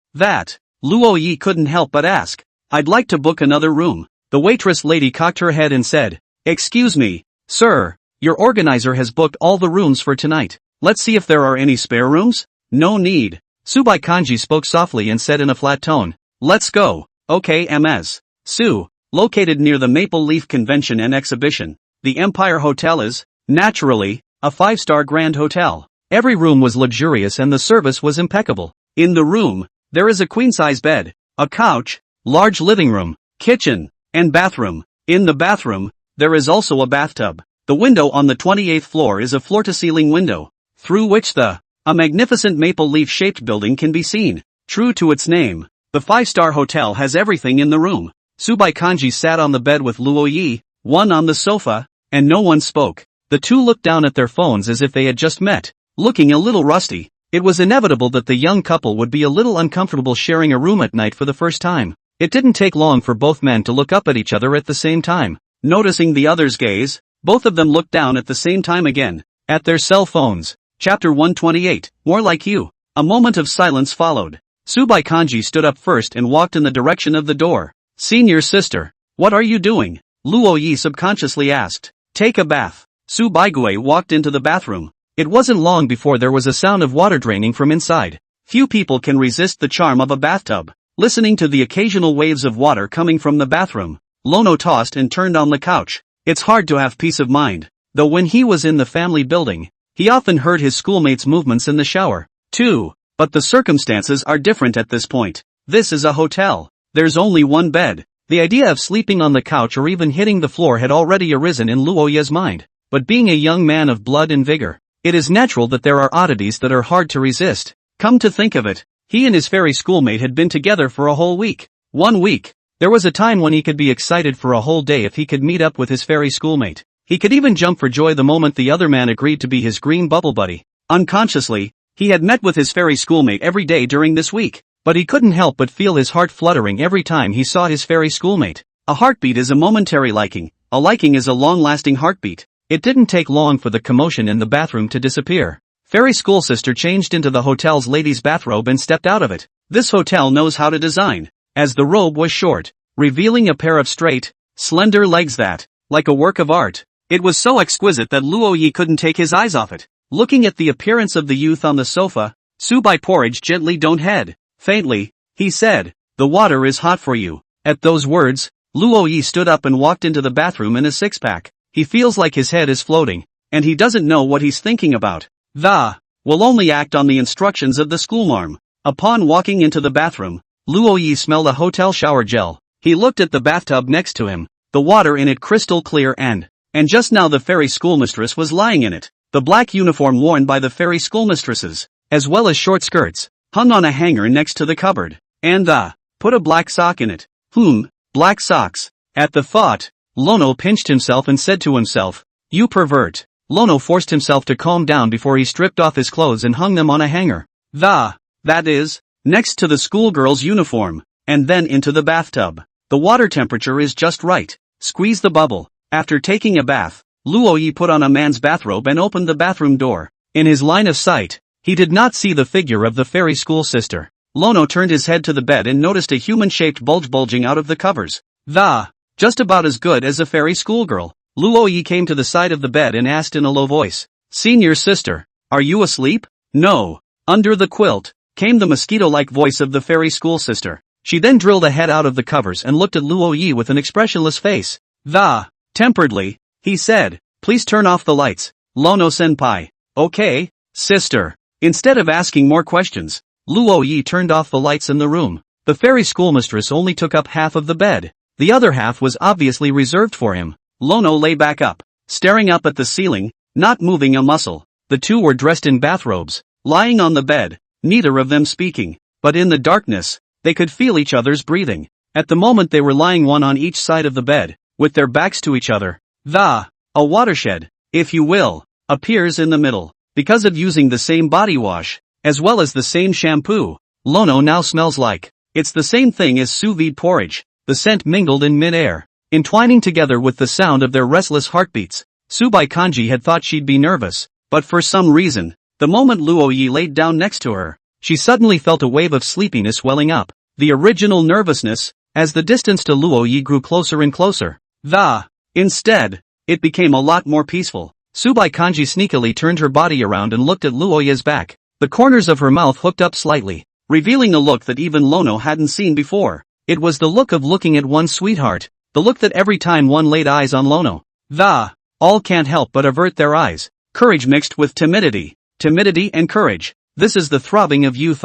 Luo Yi couldn't help but ask. I'd like to book another room. The waitress lady cocked her head and said, "Excuse me, sir, your organizer has booked all the rooms for tonight. Let's see if there are any spare rooms." "No need." Subai Kanji spoke softly and said in a flat tone, "Let's go." "Okay, Ms. Su." Located near the Maple Leaf Convention and Exhibition, the Empire Hotel is, naturally, a 5-star grand hotel. Every room was luxurious and the service was impeccable. In the room, there is a queen-size bed, a couch, large living room, kitchen, and bathroom. In the bathroom, there is also a bathtub. The window on the 28th floor is a floor-to-ceiling window, through which a magnificent maple leaf-shaped building can be seen. True to its name, the 5-star hotel has everything in the room. Subai Kanji sat on the bed with Luo Yi, one on the sofa, and no one spoke. The two looked down at their phones as if they had just met, looking a little rusty. It was inevitable that the young couple would be a little uncomfortable sharing a room at night for the first time. It didn't take long for both men to look up at each other at the same time. Noticing the other's gaze, both of them looked down at the same time again, at their cell phones. Chapter 128, More Like You. A moment of silence followed. Subai Kanji stood up first and walked in the direction of the door. "Senior sister, what are you doing?" Luo Yi subconsciously asked. "Take a bath." Su Baigui walked into the bathroom. It wasn't long before there was a sound of water draining from inside. Few people can resist the charm of a bathtub. Listening to the occasional waves of water coming from the bathroom, Lono tossed and turned on the couch. It's hard to have peace of mind, though when he was in the family building, he often heard his schoolmates' movements in the shower, too. But the circumstances are different at this point. This is a hotel. There's only one bed. The idea of sleeping on the couch or even hitting the floor had already arisen in Luo Yi's mind. But being a young man of blood and vigor, it is natural that there are oddities that are hard to resist. Come to think of it, he and his fairy schoolmate had been together for a whole week. 1 week. There was a time when he could be excited for a whole day if he could meet up with his fairy schoolmate. He could even jump for joy the moment the other man agreed to be his green bubble buddy. Unconsciously, he had met with his fairy schoolmate every day during this week, but he couldn't help but feel his heart fluttering every time he saw his fairy schoolmate. A heartbeat is a momentary liking. A liking is a long-lasting heartbeat. It didn't take long for the commotion in the bathroom to disappear. Fairy school sister changed into the hotel's ladies' bathrobe and stepped out of it. This hotel knows how to design, as the robe was short, revealing a pair of straight, slender legs that, like a work of art, it was so exquisite that Luo Yi couldn't take his eyes off it. Looking at the appearance of the youth on the sofa, Subai porridge gently don't head. Faintly, he said, "The water is hot for you." At those words, Luo Yi stood up and walked into the bathroom in a six-pack. He feels like his head is floating, and he doesn't know what he's thinking about. Will only act on the instructions of the schoolmarm. Upon walking into the bathroom, Luo Yi smelled a hotel shower gel. He looked at the bathtub next to him, the water in it crystal clear and and just now the fairy schoolmistress was lying in it. The black uniform worn by the fairy schoolmistresses, as well as short skirts, hung on a hanger next to the cupboard, and put a black sock in it. Black socks. At the thought, Lono pinched himself and said to himself, "You pervert." Lono forced himself to calm down before he stripped off his clothes and hung them on a hanger. That is, next to the schoolgirl's uniform, and then into the bathtub. The water temperature is just right. Squeeze the bubble. After taking a bath, Luoyi put on a man's bathrobe and opened the bathroom door. In his line of sight, he did not see the figure of the fairy school sister. Lono turned his head to the bed and noticed a human-shaped bulge bulging out of the covers. Just about as good as a fairy schoolgirl. Luoyi came to the side of the bed and asked in a low voice, "Senior sister, are you asleep?" "No." Under the quilt came the mosquito-like voice of the fairy school sister. She then drilled a head out of the covers and looked at Luoyi with an expressionless face. Temperedly, he said, "Please turn off the lights, Lono-senpai." "Okay, sister." Instead of asking more questions, Luoyi turned off the lights in the room. The fairy schoolmistress only took up half of the bed. The other half was obviously reserved for him. Lono lay back up, staring up at the ceiling, not moving a muscle. The two were dressed in bathrobes, lying on the bed, neither of them speaking, but in the darkness, they could feel each other's breathing. At the moment they were lying one on each side of the bed, with their backs to each other. A watershed, if you will, appears in the middle. Because of using the same body wash, as well as the same shampoo, Lono now smells like, it's the same thing as sous vide porridge. The scent mingled in mid-air, entwining together with the sound of their restless heartbeats. Subai Kanji had thought she'd be nervous, but for some reason, the moment Luoyi laid down next to her, she suddenly felt a wave of sleepiness welling up. The original nervousness, as the distance to Luoyi grew closer and closer. Instead, it became a lot more peaceful. Subai Kanji sneakily turned her body around and looked at Luoyi's back. The corners of her mouth hooked up slightly, revealing a look that even Lono hadn't seen before. It was the look of looking at one's sweetheart, the look that every time one laid eyes on Lono, all can't help but avert their eyes. Courage mixed with timidity and courage. This is the throbbing of youth.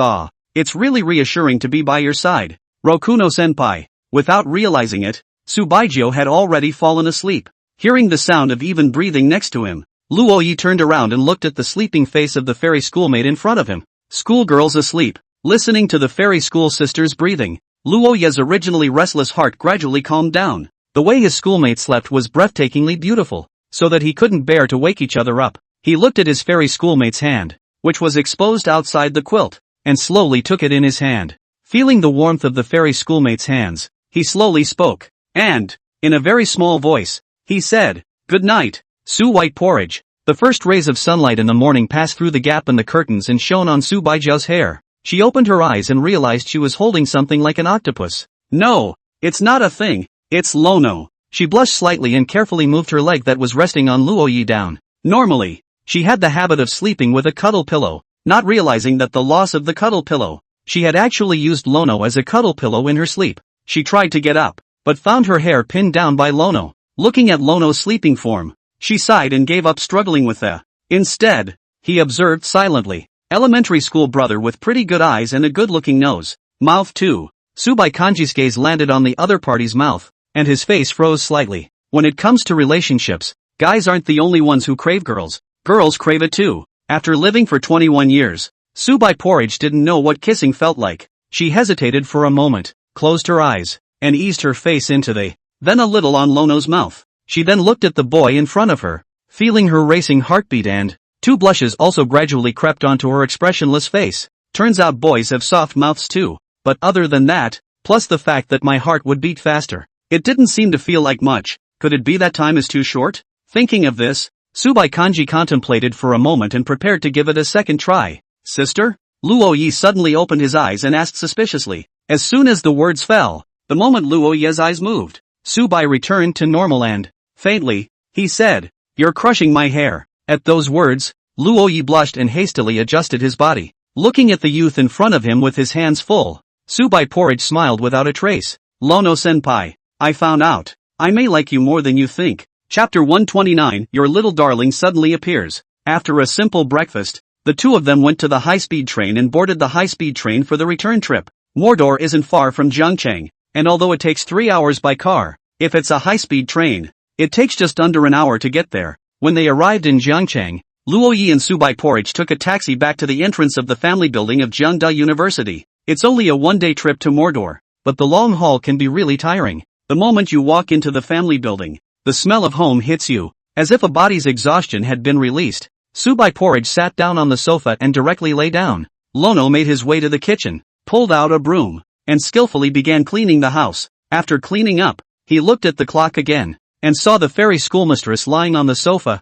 It's really reassuring to be by your side, Rokuno-senpai. Without realizing it, Subaijo had already fallen asleep. Hearing the sound of even breathing next to him, Luoyi turned around and looked at the sleeping face of the fairy schoolmate in front of him. Schoolgirls asleep, listening to the fairy school sister's breathing. Luoyi's originally restless heart gradually calmed down. The way his schoolmate slept was breathtakingly beautiful, so that he couldn't bear to wake each other up. He looked at his fairy schoolmate's hand, which was exposed outside the quilt, and slowly took it in his hand. Feeling the warmth of the fairy schoolmate's hands, he slowly spoke, and, in a very small voice, he said, "Good night, Sue White Porridge." The first rays of sunlight in the morning passed through the gap in the curtains and shone on Subaijo's hair. She opened her eyes and realized she was holding something like an octopus. "No, it's not a thing, it's Lono." She blushed slightly and carefully moved her leg that was resting on Luoyi down. Normally, she had the habit of sleeping with a cuddle pillow, not realizing that the loss of the cuddle pillow, she had actually used Lono as a cuddle pillow in her sleep. She tried to get up, but found her hair pinned down by Lono. Looking at Lono's sleeping form, she sighed and gave up struggling with that. Instead, he observed silently, elementary school brother with pretty good eyes and a good-looking nose. Mouth too. Subai Kanji's gaze landed on the other party's mouth, and his face froze slightly. When it comes to relationships, guys aren't the only ones who crave girls. Girls crave it too. After living for 21 years, Subai Porridge didn't know what kissing felt like. She hesitated for a moment, closed her eyes, and eased her face into then a little on Lono's mouth. She then looked at the boy in front of her, feeling her racing heartbeat, and two blushes also gradually crept onto her expressionless face. Turns out boys have soft mouths too, but other than that, plus the fact that my heart would beat faster, it didn't seem to feel like much. Could it be that time is too short? Thinking of this, Subai Kanji contemplated for a moment and prepared to give it a second try. "Sister?" Luoyi suddenly opened his eyes and asked suspiciously. As soon as the words fell, the moment Luoyi's eyes moved, Subai returned to normal and, faintly, he said, "You're crushing my hair." At those words, Luoyi blushed and hastily adjusted his body. Looking at the youth in front of him with his hands full, Subai Porridge smiled without a trace. "Lono-senpai, I found out. I may like you more than you think." Chapter 129, Your Little Darling Suddenly Appears. After a simple breakfast, the two of them went to the high-speed train and boarded the high-speed train for the return trip. Mordor isn't far from Zhangcheng, and although it takes 3 hours by car, if it's a high-speed train, It takes just under an hour to get there. When they arrived in Jiangchang, Luo Yi and Subai Porridge took a taxi back to the entrance of the family building of Jiangda University. It's only a one-day trip to Mordor, but the long haul can be really tiring. The moment you walk into the family building, the smell of home hits you, as if a body's exhaustion had been released. Subai Porridge sat down on the sofa and directly lay down. Lono made his way to the kitchen, pulled out a broom, and skillfully began cleaning the house. After cleaning up, he looked at the clock again, and saw the fairy schoolmistress lying on the sofa.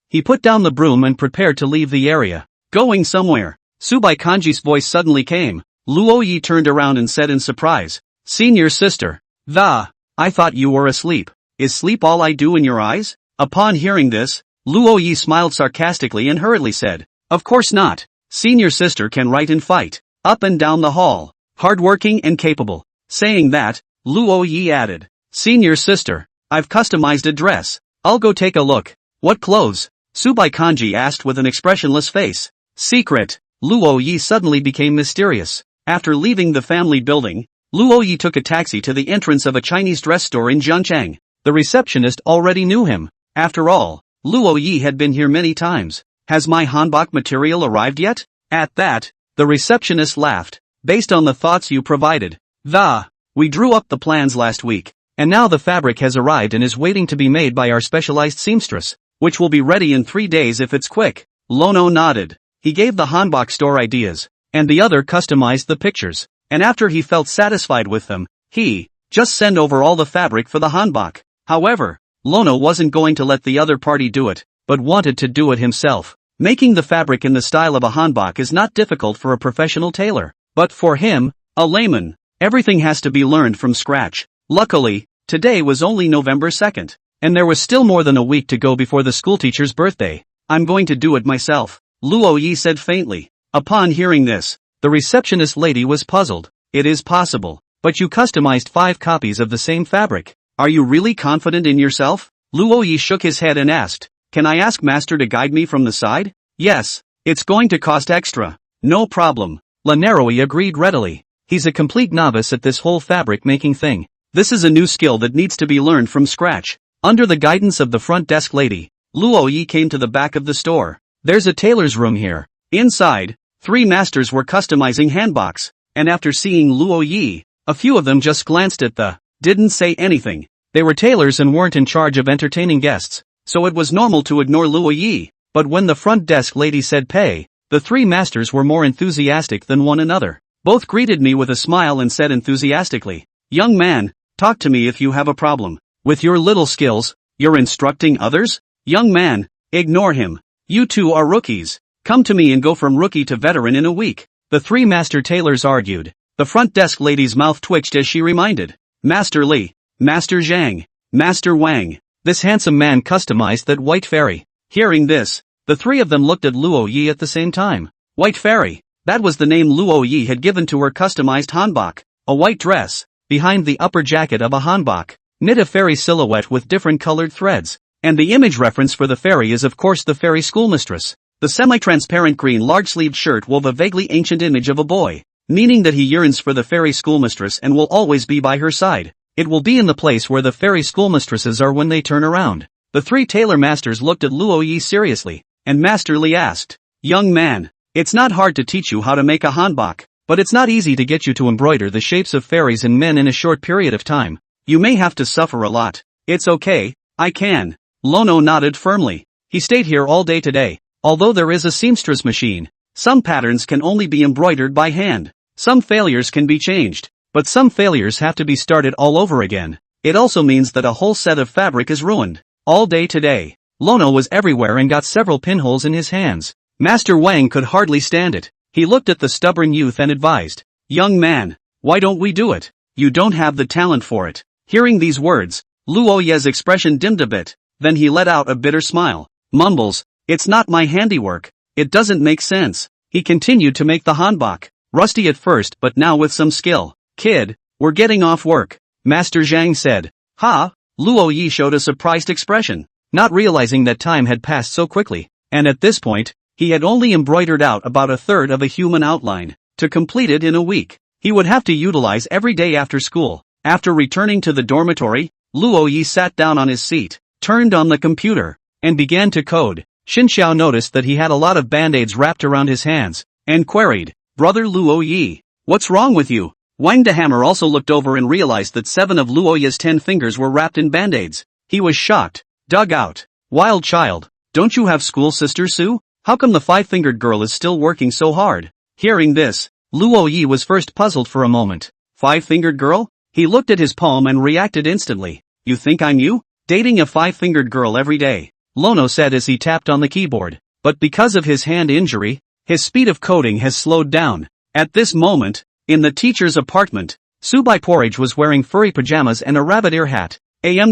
He put down the broom and prepared to leave the area. Going somewhere. Subai Kanji's voice suddenly came. Luo Yi turned around and said in surprise, "Senior sister. I thought you were asleep. Is sleep all I do in your eyes?" Upon hearing this, Luo Yi smiled sarcastically and hurriedly said, "Of course not. Senior sister can write and fight. Up and down the hall. Hardworking and capable." Saying that, Luo Yi added, "Senior sister, I've customized a dress. I'll go take a look." "What clothes?" Subai Kanji asked with an expressionless face. "Secret." Luo Yi suddenly became mysterious. After leaving the family building, Luo Yi took a taxi to the entrance of a Chinese dress store in Jiangchang. The receptionist already knew him. After all, Luo Yi had been here many times. "Has my hanbok material arrived yet?" At that, the receptionist laughed. "Based on the thoughts you provided. We drew up the plans last week, and now the fabric has arrived and is waiting to be made by our specialized seamstress, which will be ready in 3 days if it's quick." Lono nodded. He gave the hanbok store ideas, and the other customized the pictures, and after he felt satisfied with them, he just sent over all the fabric for the hanbok. However, Lono wasn't going to let the other party do it, but wanted to do it himself. Making the fabric in the style of a hanbok is not difficult for a professional tailor, but for him, a layman, everything has to be learned from scratch. Luckily, today was only November 2nd, and there was still more than a week to go before the schoolteacher's birthday. "I'm going to do it myself," Luo Yi said faintly. Upon hearing this, the receptionist lady was puzzled. "It is possible, but you customized 5 copies of the same fabric. Are you really confident in yourself?" Luo Yi shook his head and asked, "Can I ask master to guide me from the side?" "Yes, it's going to cost extra." "No problem." Lanaroi agreed readily. He's a complete novice at this whole fabric making thing. This is a new skill that needs to be learned from scratch. Under the guidance of the front desk lady, Luo Yi came to the back of the store. There's a tailor's room here. Inside, 3 masters were customizing hanboks, and after seeing Luo Yi, a few of them just glanced at didn't say anything. They were tailors and weren't in charge of entertaining guests, so it was normal to ignore Luo Yi. But when the front desk lady said pay, the 3 masters were more enthusiastic than one another. Both greeted me with a smile and said enthusiastically, "Young man, talk to me if you have a problem. With your little skills, you're instructing others? Young man, ignore him. You 2 are rookies. Come to me and go from rookie to veteran in a week." The 3 master tailors argued. The front desk lady's mouth twitched as she reminded, "Master Li, Master Zhang, Master Wang." This handsome man customized that white fairy. Hearing this, the 3 of them looked at Luo Yi at the same time. White fairy. That was the name Luo Yi had given to her customized hanbok. A white dress, behind the upper jacket of a hanbok, knit a fairy silhouette with different colored threads. And the image reference for the fairy is of course the fairy schoolmistress. The semi-transparent green large-sleeved shirt wove a vaguely ancient image of a boy, meaning that he yearns for the fairy schoolmistress and will always be by her side. It will be in the place where the fairy schoolmistresses are when they turn around. The 3 tailor masters looked at Luo Yi seriously, and Master Li asked, "Young man, it's not hard to teach you how to make a hanbok, but it's not easy to get you to embroider the shapes of fairies and men in a short period of time. You may have to suffer a lot." "It's okay, I can." Lono nodded firmly. He stayed here all day today. Although there is a seamstress machine, some patterns can only be embroidered by hand. Some failures can be changed, but some failures have to be started all over again. It also means that a whole set of fabric is ruined. All day today, Lono was everywhere and got several pinholes in his hands. Master Wang could hardly stand it. He looked at the stubborn youth and advised, "Young man, why don't we do it? You don't have the talent for it." Hearing these words, Luo Yi's expression dimmed a bit, then he let out a bitter smile. Mumbles, "It's not my handiwork. It doesn't make sense." He continued to make the hanbok, rusty at first but now with some skill. "Kid, we're getting off work," Master Zhang said. "Ha?" Luo Yi showed a surprised expression, not realizing that time had passed so quickly, and at this point, he had only embroidered out about a third of a human outline. To complete it in a week, he would have to utilize every day after school. After returning to the dormitory, Luo Yi sat down on his seat, turned on the computer, and began to code. Xin Xiao noticed that he had a lot of band-aids wrapped around his hands, and queried, "Brother Luo Yi, what's wrong with you?" Wang the Hammer also looked over and realized that 7 of Luo Yi's 10 fingers were wrapped in band-aids. He was shocked. Dug out. "Wild child, don't you have school, Sister Su? How come the 5-fingered girl is still working so hard?" Hearing this, Luo Yi was first puzzled for a moment. 5-fingered girl? He looked at his palm and reacted instantly. "You think I'm you? Dating a 5-fingered girl every day," Lono said as he tapped on the keyboard. But because of his hand injury, his speed of coding has slowed down. At this moment, in the teacher's apartment, Subai Porridge was wearing furry pajamas and a rabbit ear hat.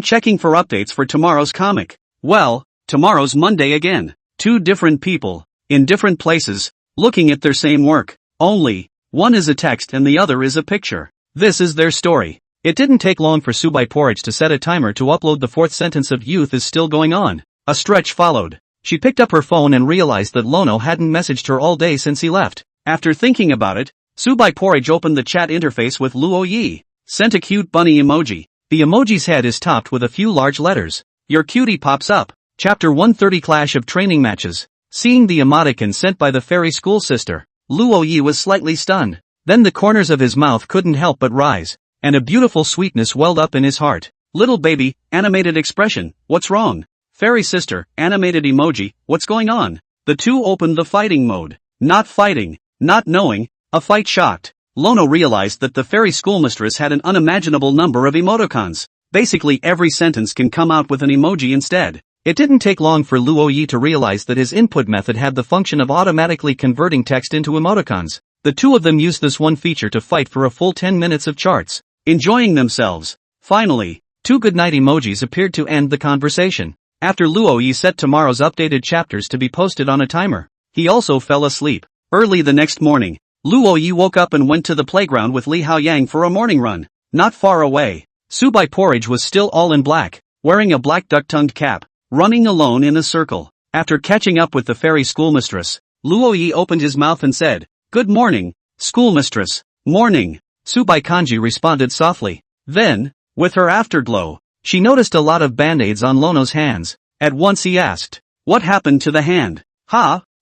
Checking for updates for tomorrow's comic. Well, tomorrow's Monday again. 2 different people, in different places, looking at their same work. Only, one is a text and the other is a picture. This is their story. It didn't take long for Subai Porridge to set a timer to upload the 4th sentence of "Youth is still going on." A stretch followed. She picked up her phone and realized that Lono hadn't messaged her all day since he left. After thinking about it, Subai Porridge opened the chat interface with Luo Yi. Sent a cute bunny emoji. The emoji's head is topped with a few large letters. Your cutie pops up. Chapter 130 Clash of Training Matches. Seeing the emoticon sent by the fairy school sister, Luo Yi was slightly stunned. Then the corners of his mouth couldn't help but rise, and a beautiful sweetness welled up in his heart. Little baby, animated expression, what's wrong? Fairy sister, animated emoji, what's going on? The two opened the fighting mode. Not fighting, not knowing, a fight shocked. Lono realized that the fairy schoolmistress had an unimaginable number of emoticons. Basically every sentence can come out with an emoji instead. It didn't take long for Luo Yi to realize that his input method had the function of automatically converting text into emoticons. The two of them used this one feature to fight for a full 10 minutes of charts, enjoying themselves. Finally, 2 goodnight emojis appeared to end the conversation. After Luo Yi set tomorrow's updated chapters to be posted on a timer, he also fell asleep. Early the next morning, Luo Yi woke up and went to the playground with Li Haoyang for a morning run. Not far away, Subai Porridge was still all in black, wearing a black duck-tongued cap, running alone in a circle. After catching up with the fairy schoolmistress, Luo Yi opened his mouth and said, "Good morning, schoolmistress." "Morning," Subai Kanji responded softly. Then, with her afterglow, she noticed a lot of band-aids on Lono's hands. At once he asked, "What happened to the hand?"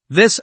This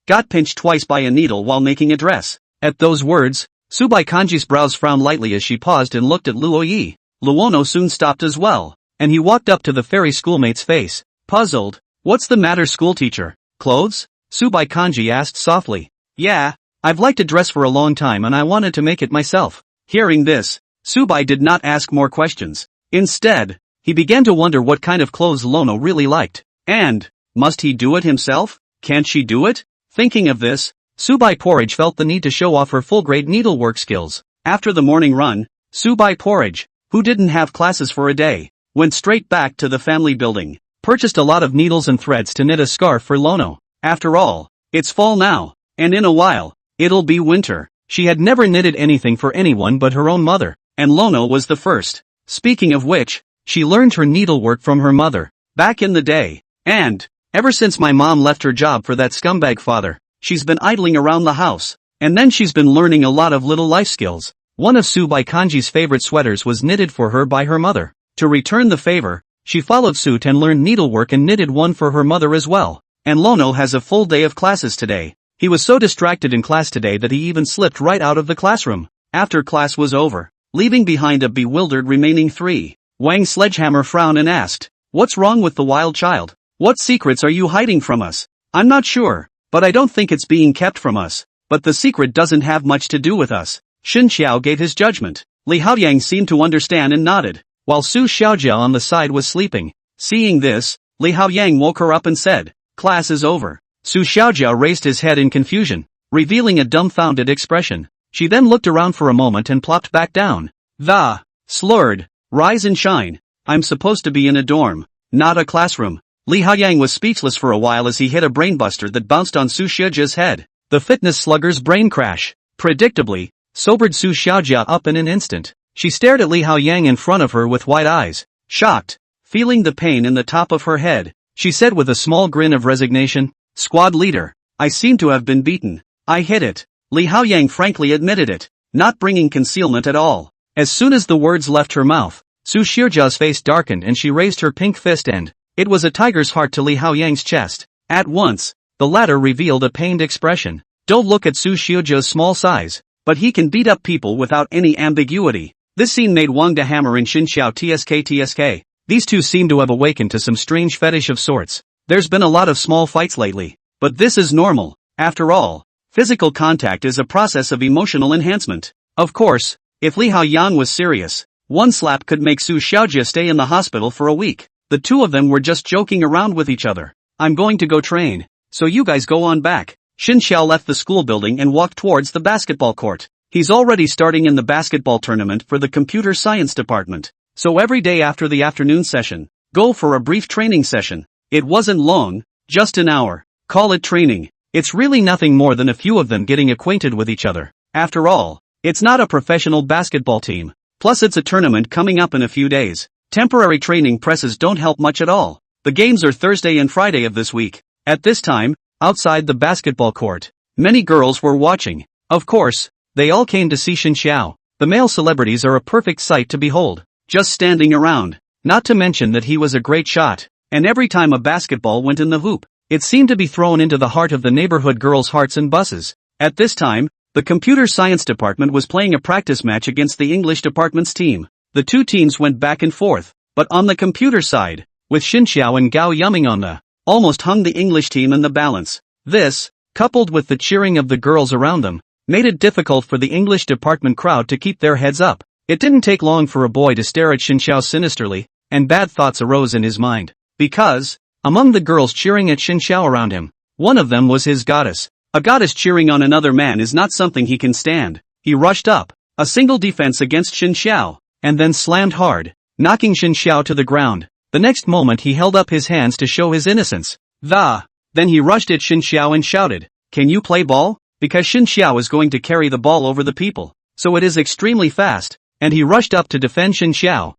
got pinched twice by a needle while making a dress." At those words, Subai Kanji's brows frowned lightly as she paused and looked at Luo Yi. Luono soon stopped as well, and he walked up to the fairy schoolmate's face, puzzled. "What's the matter, schoolteacher? Clothes?" Subai Kanji asked softly. "Yeah, I've liked a dress for a long time and I wanted to make it myself." Hearing this, Subai did not ask more questions. Instead, he began to wonder what kind of clothes Lono really liked. And, must he do it himself? Can't she do it? Thinking of this, Subai Porridge felt the need to show off her full-grade needlework skills. After the morning run, Subai Porridge, who didn't have classes for a day, went straight back to the family building, purchased a lot of needles and threads to knit a scarf for Lono. After all, it's fall now, and in a while, it'll be winter. She had never knitted anything for anyone but her own mother, and Lono was the first. Speaking of which, she learned her needlework from her mother, back in the day, and, ever since my mom left her job for that scumbag father, she's been idling around the house, and then she's been learning a lot of little life skills. One of Subai Kanji's favorite sweaters was knitted for her by her mother. To return the favor, she followed suit and learned needlework and knitted one for her mother as well. And Lono has a full day of classes today. He was so distracted in class today that he even slipped right out of the classroom. After class was over, leaving behind a bewildered remaining 3, Wang Sledgehammer frowned and asked, "What's wrong with the wild child? What secrets are you hiding from us?" "I'm not sure, but I don't think it's being kept from us. But the secret doesn't have much to do with us." Xin Xiao gave his judgment. Li Haoyang seemed to understand and nodded, while Su Xiaojia on the side was sleeping. Seeing this, Li Haoyang woke her up and said, "Class is over." Su Xiaojia raised his head in confusion, revealing a dumbfounded expression. She then looked around for a moment and plopped back down. The slurred, "Rise and shine. I'm supposed to be in a dorm, not a classroom." Li Haoyang was speechless for a while as he hit a brainbuster that bounced on Su Xiaojia's head. The fitness slugger's brain crash, predictably, sobered Su Xiaojia up in an instant. She stared at Li Haoyang in front of her with wide eyes, shocked. Feeling the pain in the top of her head, she said with a small grin of resignation, "Squad leader, I seem to have been beaten. I hit it." Li Haoyang frankly admitted it, not bringing concealment at all. As soon as the words left her mouth, Su Xiaojia's face darkened and she raised her pink fist and it was a tiger's heart to Li Haoyang's chest. At once, the latter revealed a pained expression. Don't look at Su Xiaojia's small size, but he can beat up people without any ambiguity. This scene made Wang Dahammer and Xin Xiao tsk. These two seem to have awakened to some strange fetish of sorts. There's been a lot of small fights lately, but this is normal. After all, physical contact is a process of emotional enhancement. Of course, if Li Haoyang was serious, one slap could make Su Xiaojia stay in the hospital for a week. The two of them were just joking around with each other. I'm going to go train, so you guys go on back. Xin Xiao left the school building and walked towards the basketball court. He's already starting in the basketball tournament for the computer science department. So every day after the afternoon session, go for a brief training session. It wasn't long, just an hour. Call it training. It's really nothing more than a few of them getting acquainted with each other. After all, it's not a professional basketball team. Plus it's a tournament coming up in a few days. Temporary training presses don't help much at all. The games are Thursday and Friday of this week. At this time, outside the basketball court, many girls were watching. Of course, they all came to see Xin Xiao. The male celebrities are a perfect sight to behold, just standing around. Not to mention that he was a great shot, and every time a basketball went in the hoop, it seemed to be thrown into the heart of the neighborhood girls' hearts and buses. At this time, the computer science department was playing a practice match against the English department's team. The two teams went back and forth, but on the computer side, with Xin Xiao and Gao Yuming on the, almost hung the English team in the balance. This, coupled with the cheering of the girls around them, made it difficult for the English department crowd to keep their heads up. It didn't take long for a boy to stare at Xin Xiao sinisterly, and bad thoughts arose in his mind. Because, among the girls cheering at Xin Xiao around him, one of them was his goddess. A goddess cheering on another man is not something he can stand. He rushed up, a single defense against Xin Xiao, and then slammed hard, knocking Xin Xiao to the ground. The next moment he held up his hands to show his innocence. Then he rushed at Xin Xiao and shouted, "Can you play ball?" Because Xin Xiao is going to carry the ball over the people, so it is extremely fast, and he rushed up to defend Xin Xiao.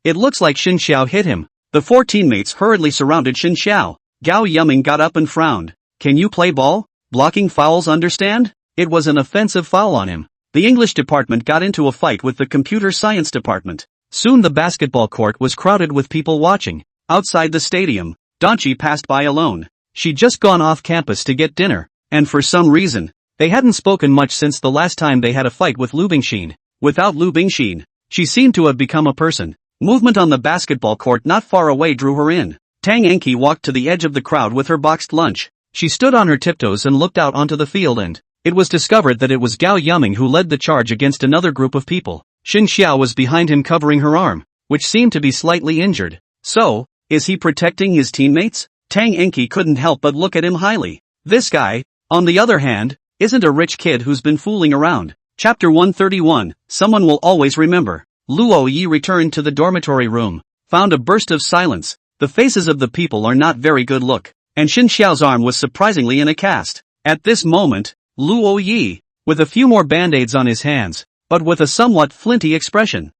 It looks like Xin Xiao hit him. The four teammates hurriedly surrounded Xin Xiao. Gao Yuming got up and frowned. "Can you play ball? Blocking fouls, understand?" It was an offensive foul on him. The English department got into a fight with the computer science department. Soon the basketball court was crowded with people watching. Outside the stadium, Danchi passed by alone. She'd just gone off campus to get dinner, and for some reason, they hadn't spoken much since the last time they had a fight with Lu Bingxin. Without Lu Bingxin, she seemed to have become a person. Movement on the basketball court not far away drew her in. Tang Enki walked to the edge of the crowd with her boxed lunch. She stood on her tiptoes and looked out onto the field, and it was discovered that it was Gao Yuming who led the charge against another group of people. Xin Xiao was behind him covering her arm, which seemed to be slightly injured. So, is he protecting his teammates? Tang Enki couldn't help but look at him highly. This guy, on the other hand, isn't a rich kid who's been fooling around. Chapter 131, Someone Will Always Remember. Luo Yi returned to the dormitory room, found a burst of silence. The faces of the people are not very good look, and Xin Xiao's arm was surprisingly in a cast. At this moment, Luo Yi, with a few more band-aids on his hands, but with a somewhat flinty expression.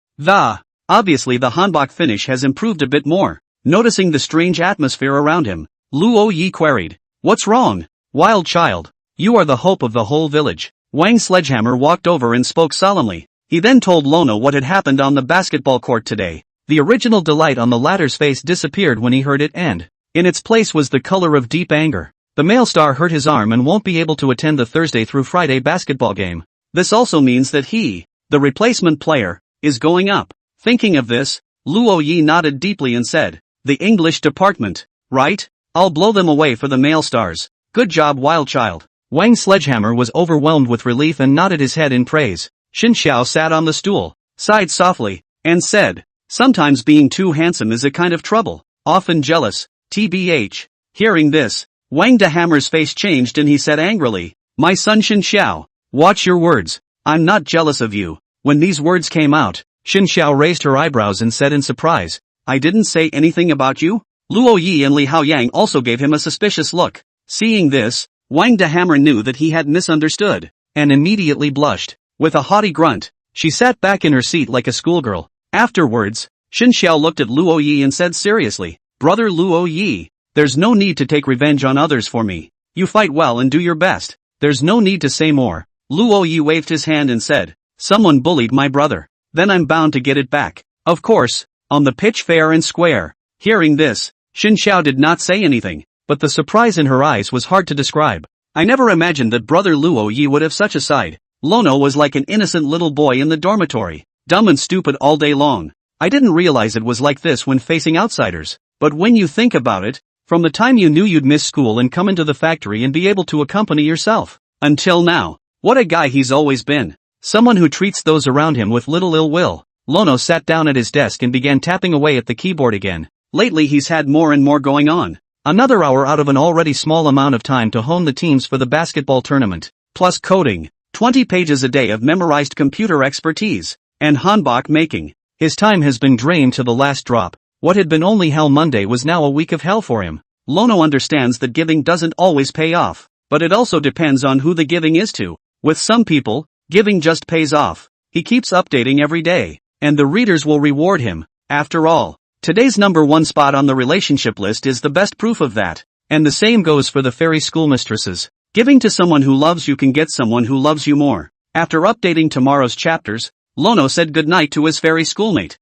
Obviously the hanbok finish has improved a bit more. Noticing the strange atmosphere around him, Luo Yi queried, "What's wrong, wild child? You are the hope of the whole village." Wang Sledgehammer walked over and spoke solemnly. He then told Lona what had happened on the basketball court today. The original delight on the latter's face disappeared when he heard it, and in its place was the color of deep anger. The male star hurt his arm and won't be able to attend the Thursday through Friday basketball game. This also means that he, the replacement player, is going up. Thinking of this, Luo Yi nodded deeply and said, "The English department, right? I'll blow them away for the male stars. Good job, wild child." Wang Sledgehammer was overwhelmed with relief and nodded his head in praise. Xin Xiao sat on the stool, sighed softly, and said, "Sometimes being too handsome is a kind of trouble, often jealous, tbh. Hearing this, Wang Dahammer's face changed and he said angrily, "My son Xin Xiao, watch your words. I'm not jealous of you." When these words came out, Xin Xiao raised her eyebrows and said in surprise, "I didn't say anything about you?" Luo Yi and Li Haoyang also gave him a suspicious look. Seeing this, Wang Dahammer knew that he had misunderstood, and immediately blushed. With a haughty grunt, she sat back in her seat like a schoolgirl. Afterwards, Xin Xiao looked at Luo Yi and said seriously, "Brother Luo Yi, there's no need to take revenge on others for me. You fight well and do your best. There's no need to say more." Luo Yi waved his hand and said, "Someone bullied my brother. Then I'm bound to get it back. Of course, on the pitch fair and square. Hearing this, Xin Xiao did not say anything, but the surprise in her eyes was hard to describe. I never imagined that brother Luo Yi would have such a side. Lono was like an innocent little boy in the dormitory, dumb and stupid all day long. I didn't realize it was like this when facing outsiders, but when you think about it, from the time you knew you'd miss school and come into the factory and be able to accompany yourself, until now, what a guy he's always been. Someone who treats those around him with little ill will. Lono sat down at his desk and began tapping away at the keyboard again. Lately he's had more and more going on. Another hour out of an already small amount of time to hone the teams for the basketball tournament, plus coding, 20 pages a day of memorized computer expertise, and hanbok making. His time has been drained to the last drop. What had been only hell Monday was now a week of hell for him. Lono understands that giving doesn't always pay off, but it also depends on who the giving is to. With some people, giving just pays off. He keeps updating every day, and the readers will reward him. After all, today's #1 spot on the relationship list is the best proof of that. And the same goes for the fairy schoolmistresses. Giving to someone who loves you can get someone who loves you more. After updating tomorrow's chapters, Lono said goodnight to his fairy schoolmate.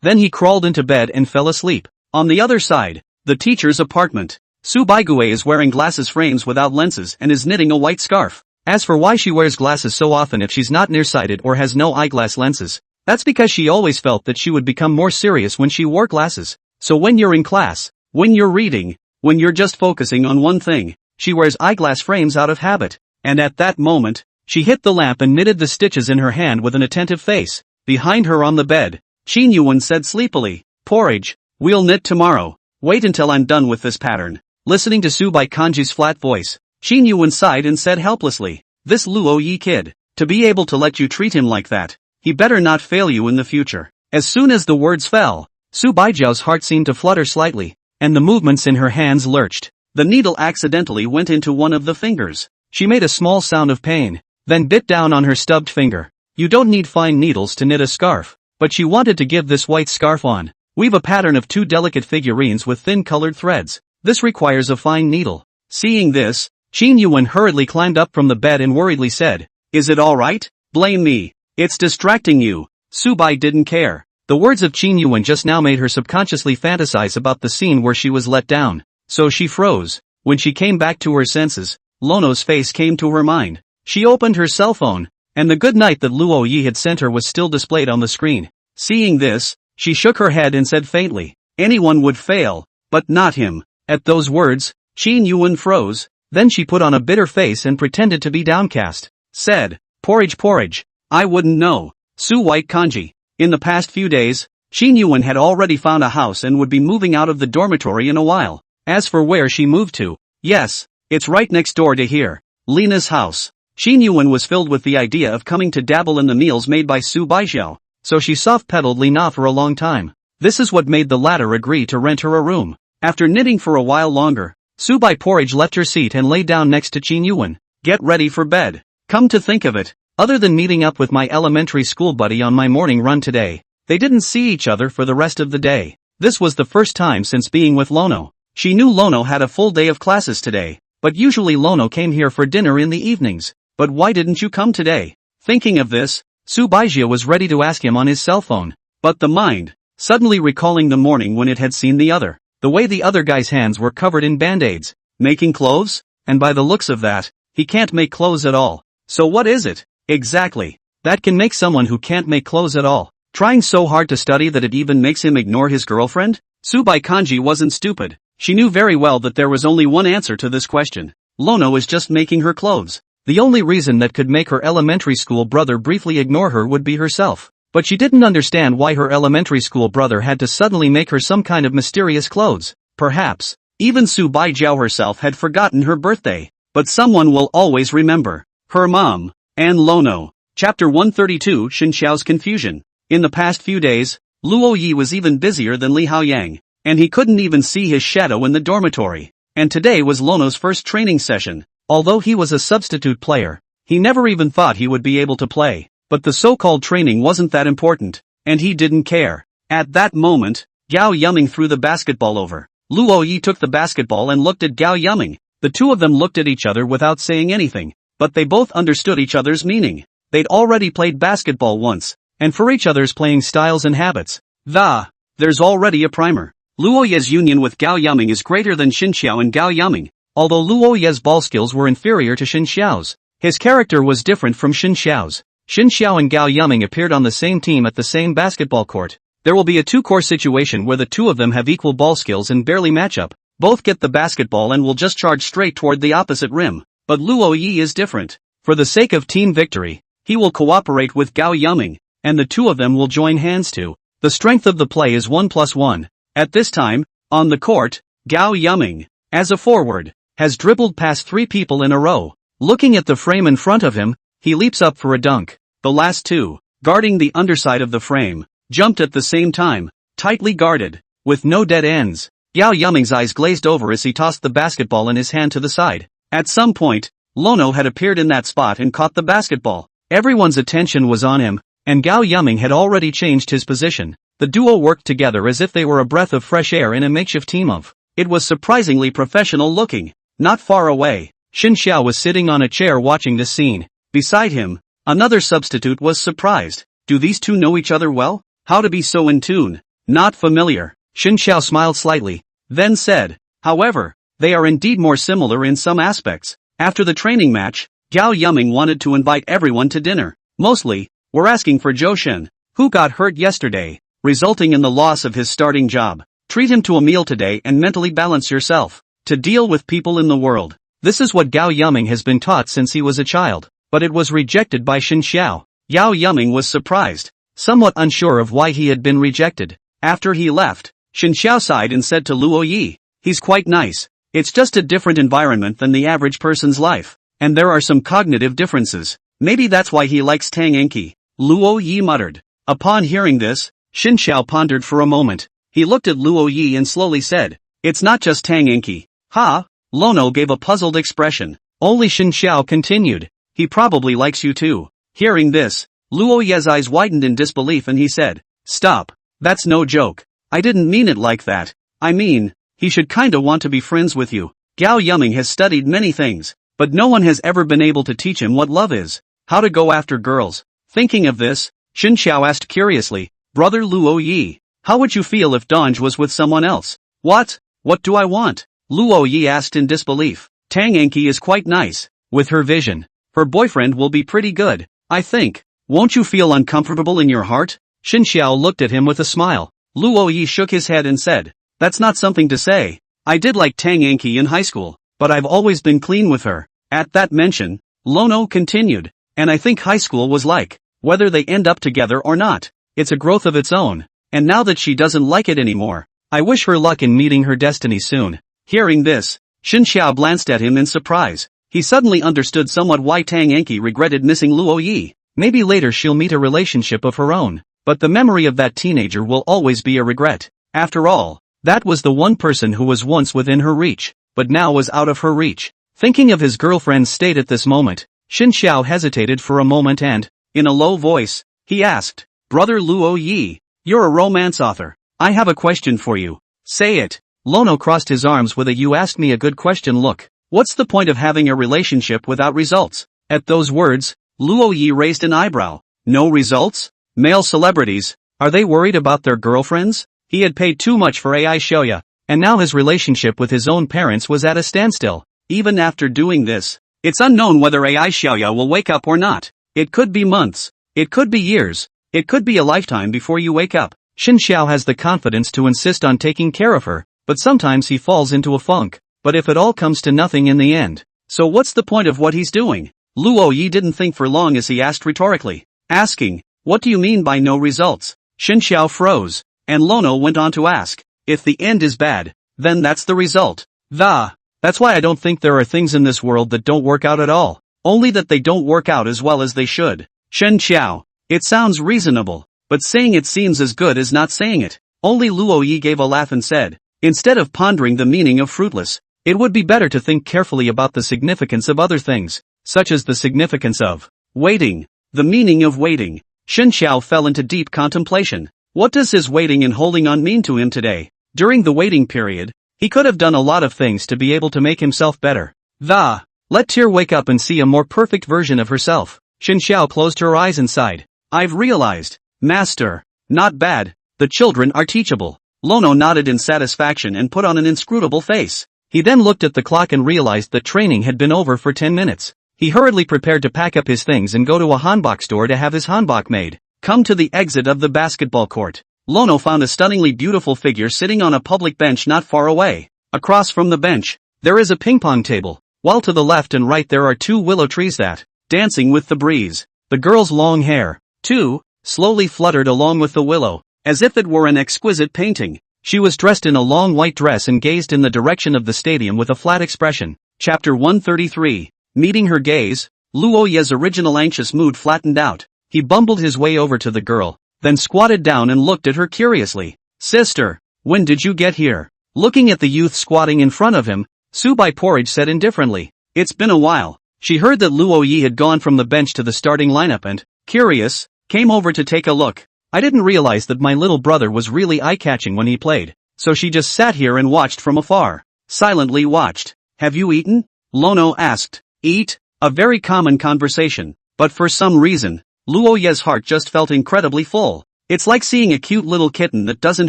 Then he crawled into bed and fell asleep. On the other side, the teacher's apartment. Su Baigue is wearing glasses frames without lenses and is knitting a white scarf. As for why she wears glasses so often if she's not nearsighted or has no eyeglass lenses, that's because she always felt that she would become more serious when she wore glasses. So when you're in class, when you're reading, when you're just focusing on one thing, she wears eyeglass frames out of habit. And at that moment, she hit the lamp and knitted the stitches in her hand with an attentive face. Behind her on the bed, Qin Yuan said sleepily, "Porridge, we'll knit tomorrow. Wait until I'm done with this pattern." Listening to Su Baikanji's flat voice, Qin Yuan sighed and said helplessly, "This Luo Yi kid, to be able to let you treat him like that, he better not fail you in the future." As soon as the words fell, Su Baijiao's heart seemed to flutter slightly, and the movements in her hands lurched. The needle accidentally went into one of the fingers. She made a small sound of pain, then bit down on her stubbed finger. You don't need fine needles to knit a scarf, but she wanted to give this white scarf on. Weave a pattern of 2 delicate figurines with thin colored threads. This requires a fine needle. Seeing this, Qin Yuan hurriedly climbed up from the bed and worriedly said, "Is it alright? Blame me. It's distracting you." Su Bai didn't care. The words of Qin Yuan just now made her subconsciously fantasize about the scene where she was let down. So she froze. When she came back to her senses, Lono's face came to her mind. She opened her cell phone, and the good night that Luo Yi had sent her was still displayed on the screen. Seeing this, she shook her head and said faintly, "Anyone would fail, but not him." At those words, Qin Yuan froze, then she put on a bitter face and pretended to be downcast. Said, porridge, I wouldn't know. Su White Kanji. In the past few days, Qin Yuan had already found a house and would be moving out of the dormitory in a while. As for where she moved to, yes, it's right next door to here. Lena's house. Qin Yuan was filled with the idea of coming to dabble in the meals made by Su Baijiao, so she soft-pedaled Lina for a long time. This is what made the latter agree to rent her a room. After knitting for a while longer, Su Bai Porridge left her seat and lay down next to Qin Yuan. Get ready for bed. Come to think of it, other than meeting up with my elementary school buddy on my morning run today, they didn't see each other for the rest of the day. This was the first time since being with Lono. She knew Lono had a full day of classes today, but usually Lono came here for dinner in the evenings. But why didn't you come today? Thinking of this, Su Baijia was ready to ask him on his cell phone. But the mind, suddenly recalling the morning when it had seen the way the other guy's hands were covered in band-aids, making clothes? And by the looks of that, he can't make clothes at all. So what is it, exactly, that can make someone who can't make clothes at all, trying so hard to study that it even makes him ignore his girlfriend? Su Baikanji wasn't stupid. She knew very well that there was only one answer to this question. Lono is just making her clothes. The only reason that could make her elementary school brother briefly ignore her would be herself. But she didn't understand why her elementary school brother had to suddenly make her some kind of mysterious clothes. Perhaps, even Su Baijiao herself had forgotten her birthday. But someone will always remember. Her mom. And Lono. Chapter 132 Xin Xiao's Confusion. In the past few days, Luo Yi was even busier than Li Haoyang, and he couldn't even see his shadow in the dormitory. And today was Lono's first training session. Although he was a substitute player, he never even thought he would be able to play. But the so-called training wasn't that important, and he didn't care. At that moment, Gao Yuming threw the basketball over. Luo Yi took the basketball and looked at Gao Yuming. The two of them looked at each other without saying anything, but they both understood each other's meaning. They'd already played basketball once, and for each other's playing styles and habits. There's already a primer. Luo Ye's union with Gao Yaming is greater than Xin Xiao and Gao Yaming. Although Luo Ye's ball skills were inferior to Xin Xiao's, his character was different from Xin Xiao's. Xin Xiao and Gao Yaming appeared on the same team at the same basketball court. There will be a two-core situation where the two of them have equal ball skills and barely match up. Both get the basketball and will just charge straight toward the opposite rim. But Luo Yi is different. For the sake of team victory, he will cooperate with Gao Yaming, and the two of them will join hands too. The strength of the play is 1+1. At this time, on the court, Gao Yaming, as a forward, has dribbled past 3 people in a row. Looking at the frame in front of him, he leaps up for a dunk. The last two, guarding the underside of the frame, jumped at the same time, tightly guarded, with no dead ends. Gao Yaming's eyes glazed over as he tossed the basketball in his hand to the side. At some point, Lono had appeared in that spot and caught the basketball. Everyone's attention was on him, and Gao Yaming had already changed his position. The duo worked together as if they were a breath of fresh air in a makeshift team of. It was surprisingly professional looking. Not far away, Xin Xiao was sitting on a chair watching this scene. Beside him, another substitute was surprised. Do these two know each other well? How to be so in tune? Not familiar. Xin Xiao smiled slightly, then said, however, they are indeed more similar in some aspects. After the training match, Gao Yaming wanted to invite everyone to dinner. Mostly, we're asking for Zhou Shen, who got hurt yesterday, resulting in the loss of his starting job. Treat him to a meal today and mentally balance yourself. To deal with people in the world. This is what Gao Yaming has been taught since he was a child. But it was rejected by Xin Xiao. Gao Yaming was surprised, somewhat unsure of why he had been rejected. After he left, Xin Xiao sighed and said to Luo Yi, he's quite nice. It's just a different environment than the average person's life. And there are some cognitive differences. Maybe that's why he likes Tang Enki. Luo Yi muttered. Upon hearing this, Xin Xiao pondered for a moment. He looked at Luo Yi and slowly said, it's not just Tang Enki. Ha? Lono gave a puzzled expression. Only Xin Xiao continued. He probably likes you too. Hearing this, Luo Yi's eyes widened in disbelief and he said, stop. That's no joke. I didn't mean it like that. I mean, he should kinda want to be friends with you. Gao Yaming has studied many things, but no one has ever been able to teach him what love is. How to go after girls. Thinking of this, Xin Xiao asked curiously, Brother Luo Yi, how would you feel if Donge was with someone else? What? What do I want? Luo Yi asked in disbelief. Tang Enki is quite nice. With her vision, her boyfriend will be pretty good, I think. Won't you feel uncomfortable in your heart? Xin Xiao looked at him with a smile. Luo Yi shook his head and said, that's not something to say. I did like Tang Enki in high school, but I've always been clean with her. At that mention, Lono continued, and I think high school was like, whether they end up together or not, it's a growth of its own, and now that she doesn't like it anymore, I wish her luck in meeting her destiny soon. Hearing this, Xin Xiao glanced at him in surprise. He suddenly understood somewhat why Tang Enki regretted missing Luo Yi. Maybe later she'll meet a relationship of her own, but the memory of that teenager will always be a regret. After all, that was the one person who was once within her reach, but now was out of her reach. Thinking of his girlfriend's state at this moment, Xin Xiao hesitated for a moment and, in a low voice, he asked, Brother Luo Yi, you're a romance author. I have a question for you. Say it. Lono crossed his arms with a you asked me a good question look. What's the point of having a relationship without results? At those words, Luo Yi raised an eyebrow. No results? Male celebrities, are they worried about their girlfriends? He had paid too much for AI Shoya, and now his relationship with his own parents was at a standstill. Even after doing this, it's unknown whether AI Shoya will wake up or not. It could be months. It could be years. It could be a lifetime before you wake up. Xin Xiao has the confidence to insist on taking care of her, but sometimes he falls into a funk. But if it all comes to nothing in the end, so what's the point of what he's doing? Luo Yi didn't think for long as he asked rhetorically, asking, what do you mean by no results? Xin Xiao froze, and Lono went on to ask, if the end is bad, then that's the result. That's why I don't think there are things in this world that don't work out at all, only that they don't work out as well as they should. Shen Xiao, it sounds reasonable, but saying it seems as good as not saying it. Only Luo Yi gave a laugh and said, instead of pondering the meaning of fruitless, it would be better to think carefully about the significance of other things, such as the significance of waiting. The meaning of waiting. Shen Xiao fell into deep contemplation. What does his waiting and holding on mean to him today? During the waiting period, he could have done a lot of things to be able to make himself better. Let Tyr wake up and see a more perfect version of herself. Shen Xiao closed her eyes and sighed. I've realized, Master. Not bad. The children are teachable. Lono nodded in satisfaction and put on an inscrutable face. He then looked at the clock and realized that training had been over for 10 minutes. He hurriedly prepared to pack up his things and go to a hanbok store to have his hanbok made. Come to the exit of the basketball court. Lono found a stunningly beautiful figure sitting on a public bench not far away. Across from the bench, there is a ping-pong table, while to the left and right there are two willow trees that, dancing with the breeze. The girl's long hair, too, slowly fluttered along with the willow, as if it were an exquisite painting. She was dressed in a long white dress and gazed in the direction of the stadium with a flat expression. Chapter 133. Meeting her gaze, Luo Ye's original anxious mood flattened out. He bumbled his way over to the girl, then squatted down and looked at her curiously. Sister, when did you get here? Looking at the youth squatting in front of him, Subai Porridge said indifferently. It's been a while. She heard that Luo Yi had gone from the bench to the starting lineup and, curious, came over to take a look. I didn't realize that my little brother was really eye-catching when he played, so she just sat here and watched from afar. Silently watched. Have you eaten? Lono asked. Eat? A very common conversation, but for some reason, Luo Ye's heart just felt incredibly full. It's like seeing a cute little kitten that doesn't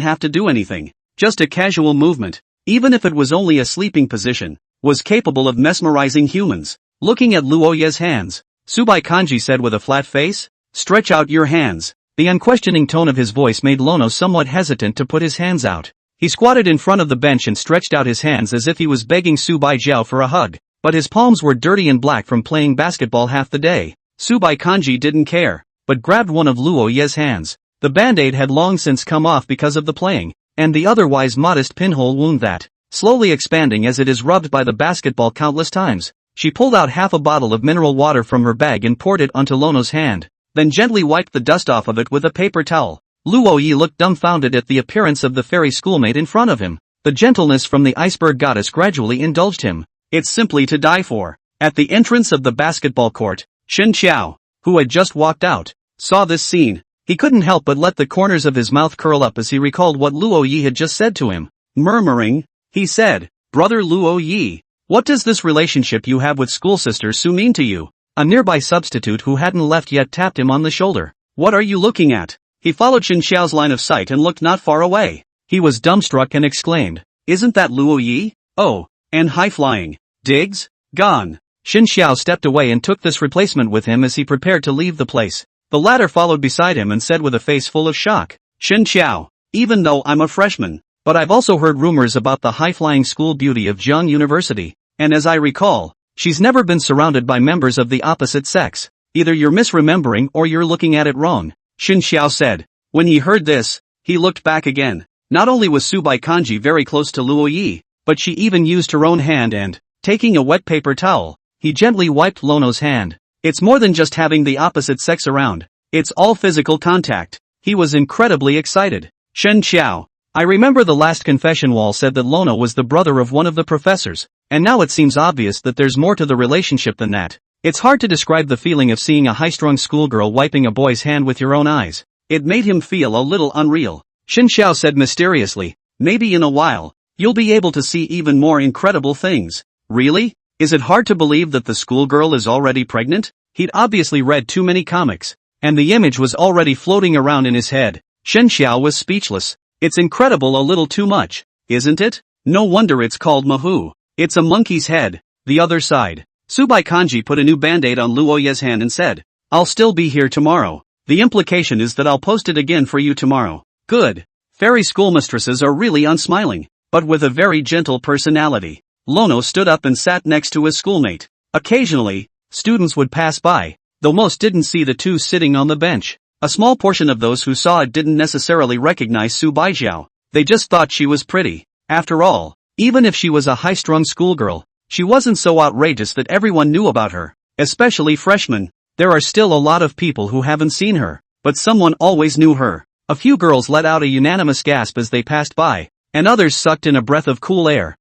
have to do anything, just a casual movement, even if it was only a sleeping position, was capable of mesmerizing humans. Looking at Luo Ye's hands, Subai Kanji said with a flat face, stretch out your hands. The unquestioning tone of his voice made Lono somewhat hesitant to put his hands out. He squatted in front of the bench and stretched out his hands as if he was begging Subai Jiao for a hug, but his palms were dirty and black from playing basketball half the day. Subai Kanji didn't care, but grabbed one of Luo Ye's hands. The band-aid had long since come off because of the playing, and the otherwise modest pinhole wound that, slowly expanding as it is rubbed by the basketball countless times. She pulled out half a bottle of mineral water from her bag and poured it onto Lono's hand, then gently wiped the dust off of it with a paper towel. Luo Yi looked dumbfounded at the appearance of the fairy schoolmate in front of him. The gentleness from the iceberg goddess gradually indulged him. It's simply to die for. At the entrance of the basketball court, Shen Qiao, who had just walked out, saw this scene. He couldn't help but let the corners of his mouth curl up as he recalled what Luo Yi had just said to him. Murmuring, he said, Brother Luo Yi, what does this relationship you have with schoolsister Su mean to you? A nearby substitute who hadn't left yet tapped him on the shoulder. What are you looking at? He followed Shen Xiao's line of sight and looked not far away. He was dumbstruck and exclaimed, isn't that Luo Yi? Oh, and high-flying. Diggs? Gone. Shen Xiao stepped away and took this replacement with him as he prepared to leave the place. The latter followed beside him and said with a face full of shock, Shen Xiao, even though I'm a freshman, but I've also heard rumors about the high-flying school beauty of Jiang University, and as I recall, she's never been surrounded by members of the opposite sex. Either you're misremembering or you're looking at it wrong, Shen Xiao said. When he heard this, he looked back again. Not only was Subai Kanji very close to Luo Yi, but she even used her own hand and, taking a wet paper towel, he gently wiped Lono's hand. It's more than just having the opposite sex around. It's all physical contact. He was incredibly excited. Shen Qiao, I remember the last confession wall said that Lono was the brother of one of the professors, and now it seems obvious that there's more to the relationship than that. It's hard to describe the feeling of seeing a high-strung schoolgirl wiping a boy's hand with your own eyes. It made him feel a little unreal. Shen Qiao said mysteriously, maybe in a while, you'll be able to see even more incredible things. Really? Is it hard to believe that the schoolgirl is already pregnant? He'd obviously read too many comics, and the image was already floating around in his head. Shen Qiao was speechless. It's incredible a little too much, isn't it? No wonder it's called Mahu. It's a monkey's head. The other side. Subai Kanji put a new band-aid on Luo Ye's hand and said, I'll still be here tomorrow. The implication is that I'll post it again for you tomorrow. Good. Fairy schoolmistresses are really unsmiling, but with a very gentle personality. Lono stood up and sat next to his schoolmate. Occasionally, students would pass by, though most didn't see the two sitting on the bench. A small portion of those who saw it didn't necessarily recognize Su Baijiao. They just thought she was pretty. After all, even if she was a high-strung schoolgirl, she wasn't so outrageous that everyone knew about her, especially freshmen. There are still a lot of people who haven't seen her, but someone always knew her. A few girls let out a unanimous gasp as they passed by, and others sucked in a breath of cool air.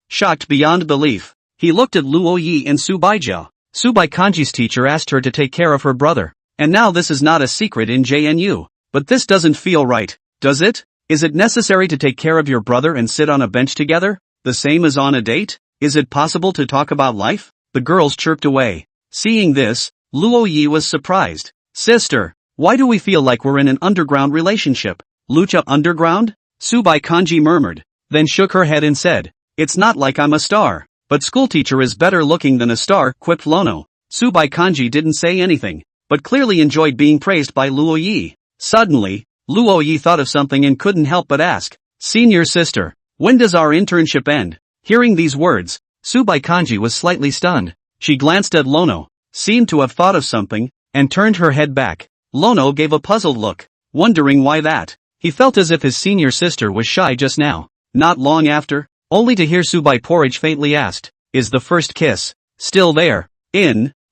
Shocked beyond belief, he looked at Luo Yi and Su Baijiao. Subai Kanji's teacher asked her to take care of her brother, and now this is not a secret in JNU. But this doesn't feel right, does it? Is it necessary to take care of your brother and sit on a bench together, the same as on a date? Is it possible to talk about life? The girls chirped away. Seeing this, Luo Yi was surprised. Sister, Why do we feel like we're in an underground relationship? Lucha underground? Subai Kanji murmured, then shook her head and said, it's not like I'm a star. But schoolteacher is better looking than a star, quipped Lono. Subai Kanji didn't say anything, but clearly enjoyed being praised by Luo Yi. Suddenly, Luo Yi thought of something and couldn't help but ask, Senior sister, when does our internship end? Hearing these words, Subai Kanji was slightly stunned. She glanced at Lono, seemed to have thought of something, and turned her head back. Lono gave a puzzled look, wondering why that. He felt as if his senior sister was shy just now. Not long after, only to hear Subai Porridge faintly asked, is the first kiss still there?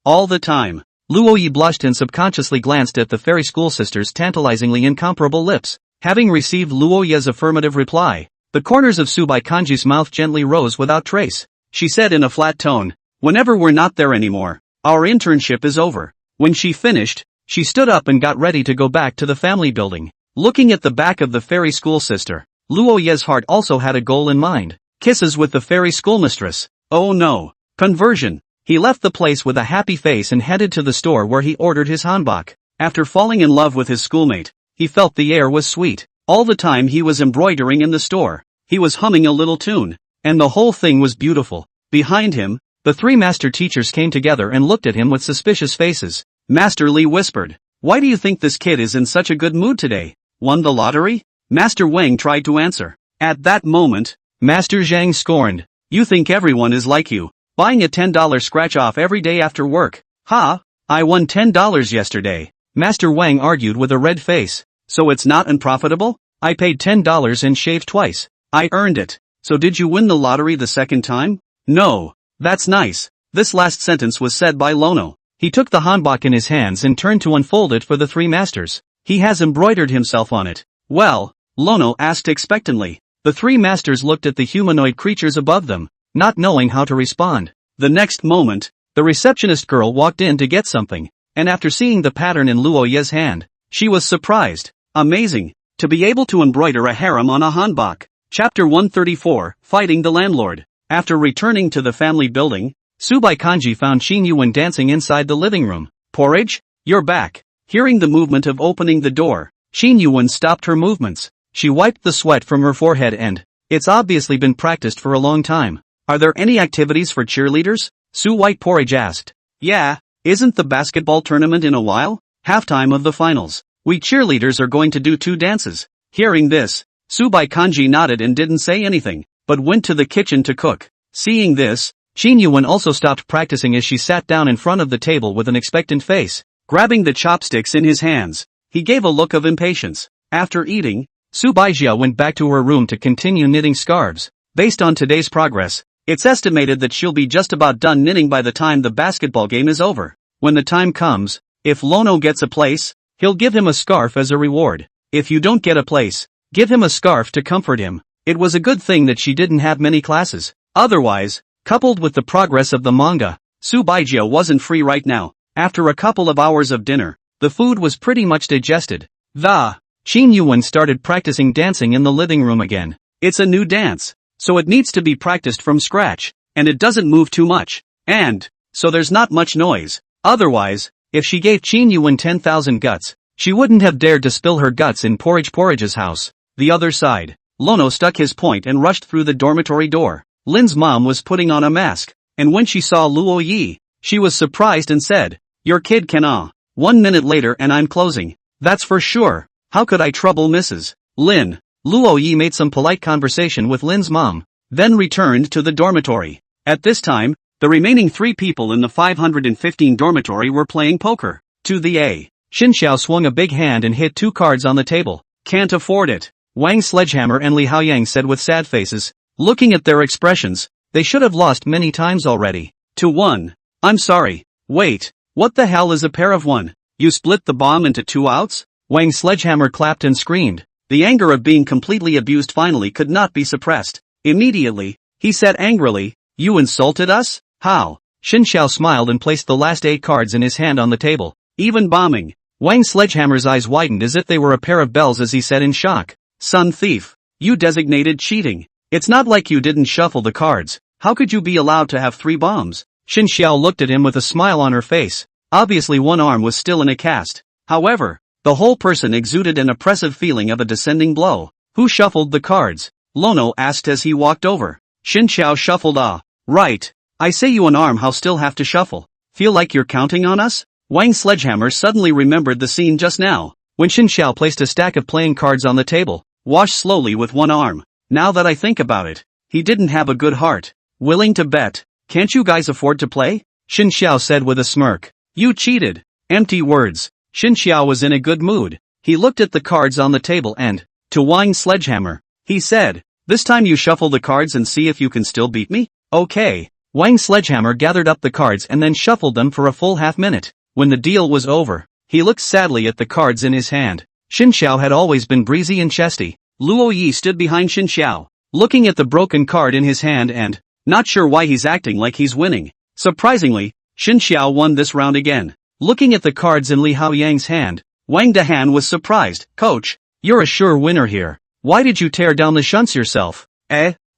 All the time. Luo Yi blushed and subconsciously glanced at the fairy school sister's tantalizingly incomparable lips. Having received Luo Yi's affirmative reply, the corners of Subai Kanji's mouth gently rose without trace. She said in a flat tone, whenever we're not there anymore, our internship is over. When she finished, she stood up and got ready to go back to the family building. Looking at the back of the fairy school sister, Luo Yi's heart also had a goal in mind. Kisses with the fairy schoolmistress. Oh no. Conversion. He left the place with a happy face and headed to the store where he ordered his hanbok. After falling in love with his schoolmate, he felt the air was sweet. All the time he was embroidering in the store, he was humming a little tune, and the whole thing was beautiful. Behind him, the three master teachers came together and looked at him with suspicious faces. Master Li whispered, why do you think this kid is in such a good mood today? Won the lottery? Master Wang tried to answer. At that moment, Master Zhang scorned, you think everyone is like you, buying a $10 scratch-off every day after work. Ha! I won $10 yesterday. Master Wang argued with a red face. So it's not unprofitable? I paid $10 and shaved twice. I earned it. So did you win the lottery the second time? No. That's nice. This last sentence was said by Lono. He took the hanbok in his hands and turned to unfold it for the three masters. He has embroidered himself on it. Well? Lono asked expectantly. The three masters looked at the humanoid creatures above them, not knowing how to respond. The next moment, the receptionist girl walked in to get something, and after seeing the pattern in Luo Yi's hand, she was surprised. Amazing. To be able to embroider a harem on a hanbok. Chapter 134, Fighting the Landlord. After returning to the family building, Subai Kanji found Xin Yuan dancing inside the living room. Porridge? You're back. Hearing the movement of opening the door, Xin Yuan stopped her movements. She wiped the sweat from her forehead and, it's obviously been practiced for a long time. Are there any activities for cheerleaders? Su White Porridge asked. Yeah, isn't the basketball tournament in a while? Halftime of the finals. We cheerleaders are going to do 2 dances. Hearing this, Subai Kanji nodded and didn't say anything, but went to the kitchen to cook. Seeing this, Xin Yuan also stopped practicing as she sat down in front of the table with an expectant face. Grabbing the chopsticks in his hands, he gave a look of impatience. After eating, Su Baijia went back to her room to continue knitting scarves. Based on today's progress, it's estimated that she'll be just about done knitting by the time the basketball game is over. When the time comes, if Lono gets a place, he'll give him a scarf as a reward. If you don't get a place, give him a scarf to comfort him. It was a good thing that she didn't have many classes. Otherwise, coupled with the progress of the manga, Su Baijia wasn't free right now. After a couple of hours of dinner, the food was pretty much digested. Xin Yuan started practicing dancing in the living room again. It's a new dance, so it needs to be practiced from scratch, and it doesn't move too much, and so there's not much noise. Otherwise, if she gave Xin Yuan 10,000 guts, she wouldn't have dared to spill her guts in Porridge's house. The other side, Lono stuck his point and rushed through the dormitory door. Lin's mom was putting on a mask, and when she saw Luo Yi, she was surprised and said, your kid can 1 minute later and I'm closing. That's for sure. How could I trouble Mrs. Lin? Luo Yi made some polite conversation with Lin's mom, then returned to the dormitory. At this time, the remaining 3 people in the 515 dormitory were playing poker. To the A. Xin Xiao swung a big hand and hit 2 cards on the table. Can't afford it. Wang Sledgehammer and Li Haoyang said with sad faces. Looking at their expressions, they should have lost many times already. To 1. I'm sorry. Wait. What the hell is a pair of 1? You split the bomb into 2 outs? Wang Sledgehammer clapped and screamed. The anger of being completely abused finally could not be suppressed. Immediately, he said angrily, you insulted us? How? Xin Xiao smiled and placed the last 8 cards in his hand on the table. Even bombing. Wang Sledgehammer's eyes widened as if they were a pair of bells as he said in shock. Son thief. You designated cheating. It's not like you didn't shuffle the cards. How could you be allowed to have 3 bombs? Xin Xiao looked at him with a smile on her face. Obviously one arm was still in a cast. However, The whole person exuded an oppressive feeling of a descending blow. Who shuffled the cards? Lono asked as he walked over. Xin Xiao shuffled. Right. I say you an arm how still have to shuffle. Feel like you're counting on us? Wang Sledgehammer suddenly remembered the scene just now, when Xin Xiao placed a stack of playing cards on the table, washed slowly with one arm. Now that I think about it, he didn't have a good heart. Willing to bet? Can't you guys afford to play? Xin Xiao said with a smirk. You cheated. Empty words. Xin Xiao was in a good mood. He looked at the cards on the table and, to Wang Sledgehammer, he said, this time you shuffle the cards and see if you can still beat me? Okay. Wang Sledgehammer gathered up the cards and then shuffled them for a full half-minute. When the deal was over, he looked sadly at the cards in his hand. Xin Xiao had always been breezy and chesty. Luo Yi stood behind Xin Xiao, looking at the broken card in his hand and, not sure why he's acting like he's winning. Surprisingly, Xin Xiao won this round again. Looking at the cards in Li Haoyang's hand, Wang Dahan was surprised. Coach, you're a sure winner here. Why did you tear down the shunts yourself?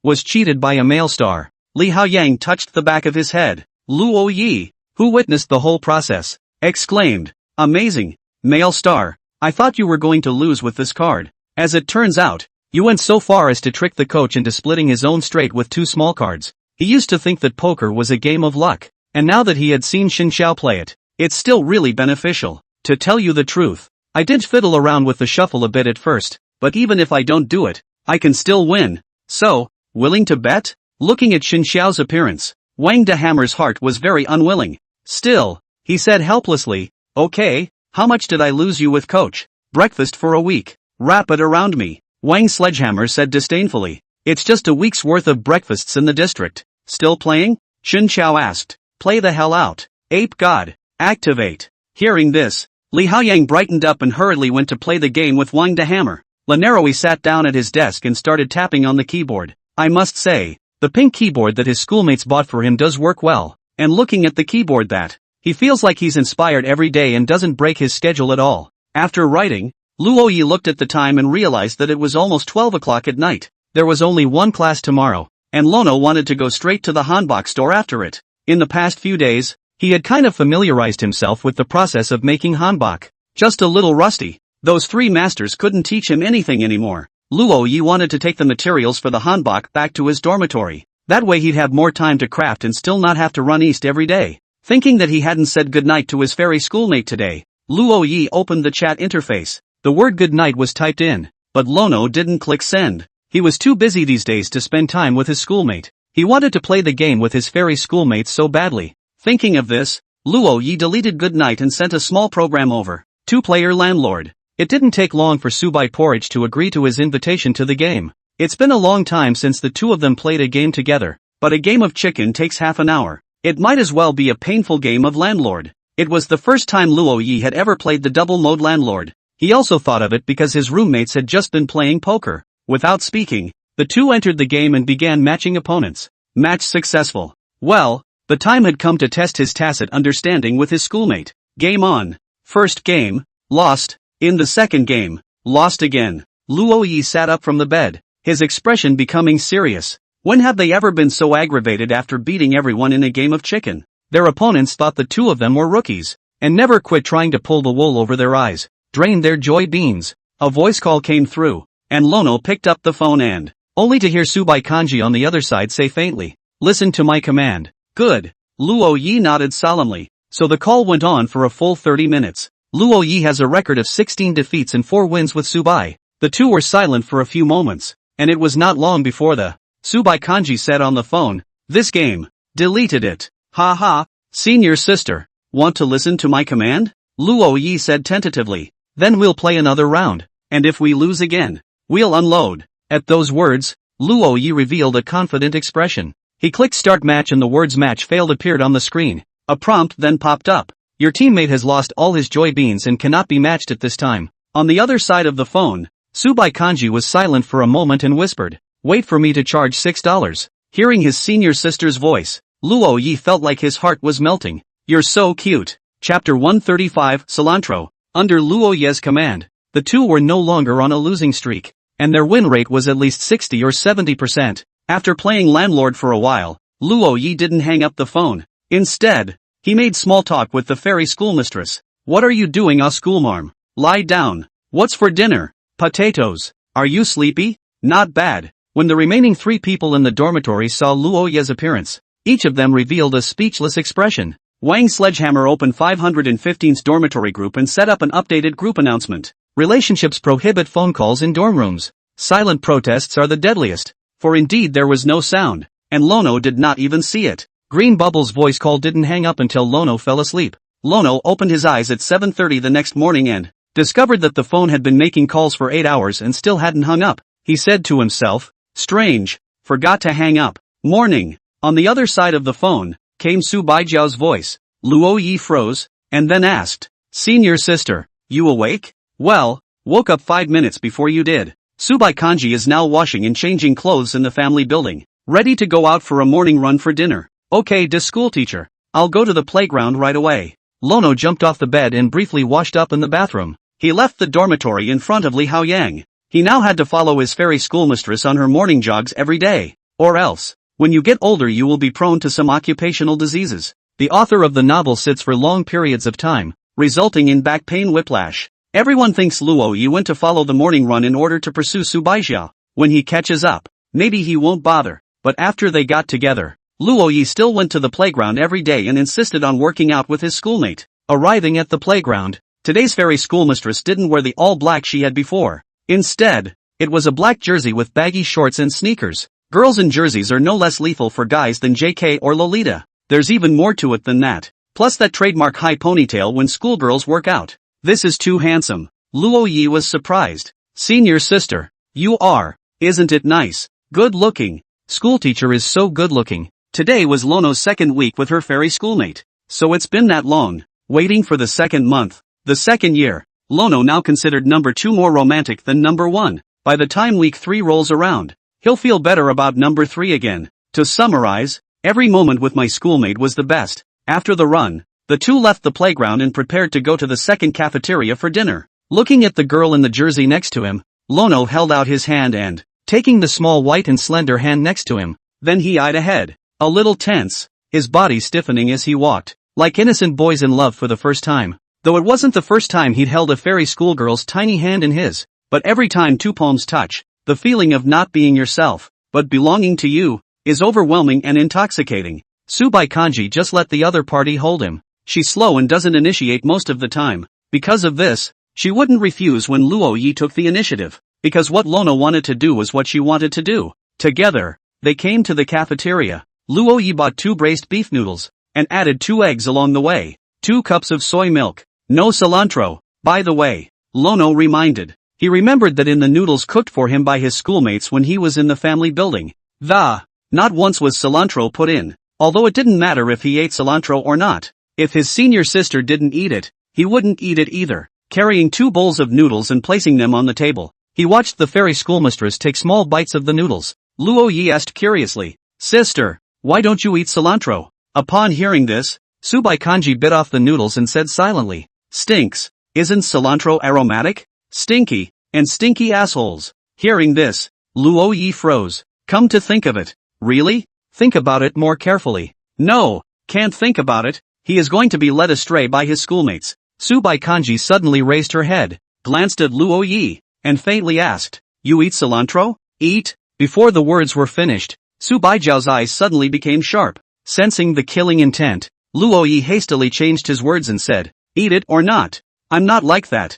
Was cheated by a male star. Li Haoyang touched the back of his head. Luo Yi, who witnessed the whole process, exclaimed, amazing, male star. I thought you were going to lose with this card. As it turns out, you went so far as to trick the coach into splitting his own straight with two small cards. He used to think that poker was a game of luck, and now that he had seen Xin Xiao play it, it's still really beneficial. To tell you the truth, I did fiddle around with the shuffle a bit at first, but even if I don't do it, I can still win. So, willing to bet? Looking at Xin Xiao's appearance, Wang Dahammer's heart was very unwilling. Still, he said helplessly, okay, how much did I lose you with coach? Breakfast for a week. Wrap it around me. Wang Sledgehammer said disdainfully. It's just a week's worth of breakfasts in the district. Still playing? Xin Xiao asked. Play the hell out. Ape God. Activate. Hearing this, Li Haoyang brightened up and hurriedly went to play the game with Wang Dahammer. Lanaroi sat down at his desk and started tapping on the keyboard. I must say, the pink keyboard that his schoolmates bought for him does work well, and looking at the keyboard that, he feels like he's inspired every day and doesn't break his schedule at all. After writing, Luo Yi looked at the time and realized that it was almost 12 o'clock at night. There was only one class tomorrow, and Lono wanted to go straight to the hanbok store after it. In the past few days, he had kind of familiarized himself with the process of making hanbok. Just a little rusty. Those three masters couldn't teach him anything anymore. Luo Yi wanted to take the materials for the hanbok back to his dormitory. That way he'd have more time to craft and still not have to run east every day. Thinking that he hadn't said goodnight to his fairy schoolmate today, Luo Yi opened the chat interface. The word goodnight was typed in, but Lono didn't click send. He was too busy these days to spend time with his schoolmate. He wanted to play the game with his fairy schoolmates so badly. Thinking of this, Luo Yi deleted goodnight and sent a small program over. Two-player landlord. It didn't take long for Subai Porridge to agree to his invitation to the game. It's been a long time since the two of them played a game together, but a game of chicken takes half an hour. It might as well be a painful game of landlord. It was the first time Luo Yi had ever played the double mode landlord. He also thought of it because his roommates had just been playing poker. Without speaking, the two entered the game and began matching opponents. Match successful. Well, the time had come to test his tacit understanding with his schoolmate. Game on. First game, lost. In the second game, lost again. Luo Yi sat up from the bed, his expression becoming serious. When have they ever been so aggravated after beating everyone in a game of chicken? Their opponents thought the two of them were rookies, and never quit trying to pull the wool over their eyes, drain their joy beans. A voice call came through, and Lono picked up the phone and, only to hear Subai Kanji on the other side say faintly, listen to my command. Good. Luo Yi nodded solemnly, so the call went on for a full 30 minutes. Luo Yi has a record of 16 defeats and 4 wins with Subai. The two were silent for a few moments, and it was not long before the Subai Kanji said on the phone, this game, deleted it. Ha ha, senior sister, want to listen to my command? Luo Yi said tentatively, then we'll play another round, and if we lose again, we'll unload. At those words, Luo Yi revealed a confident expression. He clicked start match and the words match failed appeared on the screen. A prompt then popped up. Your teammate has lost all his joy beans and cannot be matched at this time. On the other side of the phone, Subai Kanji was silent for a moment and whispered, wait for me to charge $6. Hearing his senior sister's voice, Luo Yi felt like his heart was melting. You're so cute. Chapter 135, Cilantro. Under Luo Ye's command, the two were no longer on a losing streak, and their win rate was at least 60 or 70%. After playing landlord for a while, Luo Yi didn't hang up the phone. Instead, he made small talk with the fairy schoolmistress. What are you doing, schoolmarm? Lie down. What's for dinner? Potatoes. Are you sleepy? Not bad. When the remaining 3 people in the dormitory saw Luo Ye's appearance, each of them revealed a speechless expression. Wang Sledgehammer opened 515's dormitory group and set up an updated group announcement. Relationships prohibit phone calls in dorm rooms. Silent protests are the deadliest. For indeed there was no sound, and Lono did not even see it. Green Bubble's voice call didn't hang up until Lono fell asleep. Lono opened his eyes at 7:30 the next morning and discovered that the phone had been making calls for 8 hours and still hadn't hung up. He said to himself, strange, forgot to hang up. Morning. On the other side of the phone, came Su Baijiao's voice. Luo Yi froze, and then asked, Senior sister, you awake? Well, woke up 5 minutes before you did. Subai Kanji is now washing and changing clothes in the family building, ready to go out for a morning run for dinner. Okay, school teacher. I'll go to the playground right away. Lono jumped off the bed and briefly washed up in the bathroom. He left the dormitory in front of Li Haoyang. He now had to follow his fairy schoolmistress on her morning jogs every day. Or else, when you get older you will be prone to some occupational diseases. The author of the novel sits for long periods of time, resulting in back pain whiplash. Everyone thinks Luo Yi went to follow the morning run in order to pursue Su Baijiao. When he catches up, maybe he won't bother. But after they got together, Luo Yi still went to the playground every day and insisted on working out with his schoolmate. Arriving at the playground, today's fairy schoolmistress didn't wear the all-black she had before. Instead, it was a black jersey with baggy shorts and sneakers. Girls in jerseys are no less lethal for guys than JK or Lolita. There's even more to it than that. Plus that trademark high ponytail when schoolgirls work out. This is too handsome. Luo Yi was surprised. Senior sister, you are, isn't it nice? Good looking. Schoolteacher is so good looking. Today was Lono's second week with her fairy schoolmate. So it's been that long. Waiting for the second month. The second year. Lono now considered number 2 more romantic than number 1. By the time week 3 rolls around, he'll feel better about number 3 again. To summarize, every moment with my schoolmate was the best. After the run, the two left the playground and prepared to go to the second cafeteria for dinner. Looking at the girl in the jersey next to him, Lono held out his hand and, taking the small white and slender hand next to him, then he eyed ahead, a little tense, his body stiffening as he walked, like innocent boys in love for the first time. Though it wasn't the first time he'd held a fairy schoolgirl's tiny hand in his, but every time 2 palms touch, the feeling of not being yourself, but belonging to you, is overwhelming and intoxicating. Subai Kanji just let the other party hold him. She's slow and doesn't initiate most of the time. Because of this, she wouldn't refuse when Luo Yi took the initiative, because what Lono wanted to do was what she wanted to do. Together, they came to the cafeteria. Luo Yi bought 2 braised beef noodles, and added 2 eggs along the way, 2 cups of soy milk. No cilantro, by the way, Lono reminded. He remembered that in the noodles cooked for him by his schoolmates when he was in the family building, not once was cilantro put in, although it didn't matter if he ate cilantro or not. If his senior sister didn't eat it, he wouldn't eat it either. Carrying 2 bowls of noodles and placing them on the table, he watched the fairy schoolmistress take small bites of the noodles. Luo Yi asked curiously, Sister, why don't you eat cilantro? Upon hearing this, Subai Kanji bit off the noodles and said silently, Stinks. Isn't cilantro aromatic? Stinky, and stinky assholes. Hearing this, Luo Yi froze. Come to think of it. Really? Think about it more carefully. No, can't think about it. He is going to be led astray by his schoolmates. Subai Kanji suddenly raised her head, glanced at Luo Yi, and faintly asked, You eat cilantro? Eat? Before the words were finished, Subai Jiao's eyes suddenly became sharp. Sensing the killing intent, Luo Yi hastily changed his words and said, Eat it or not. I'm not like that.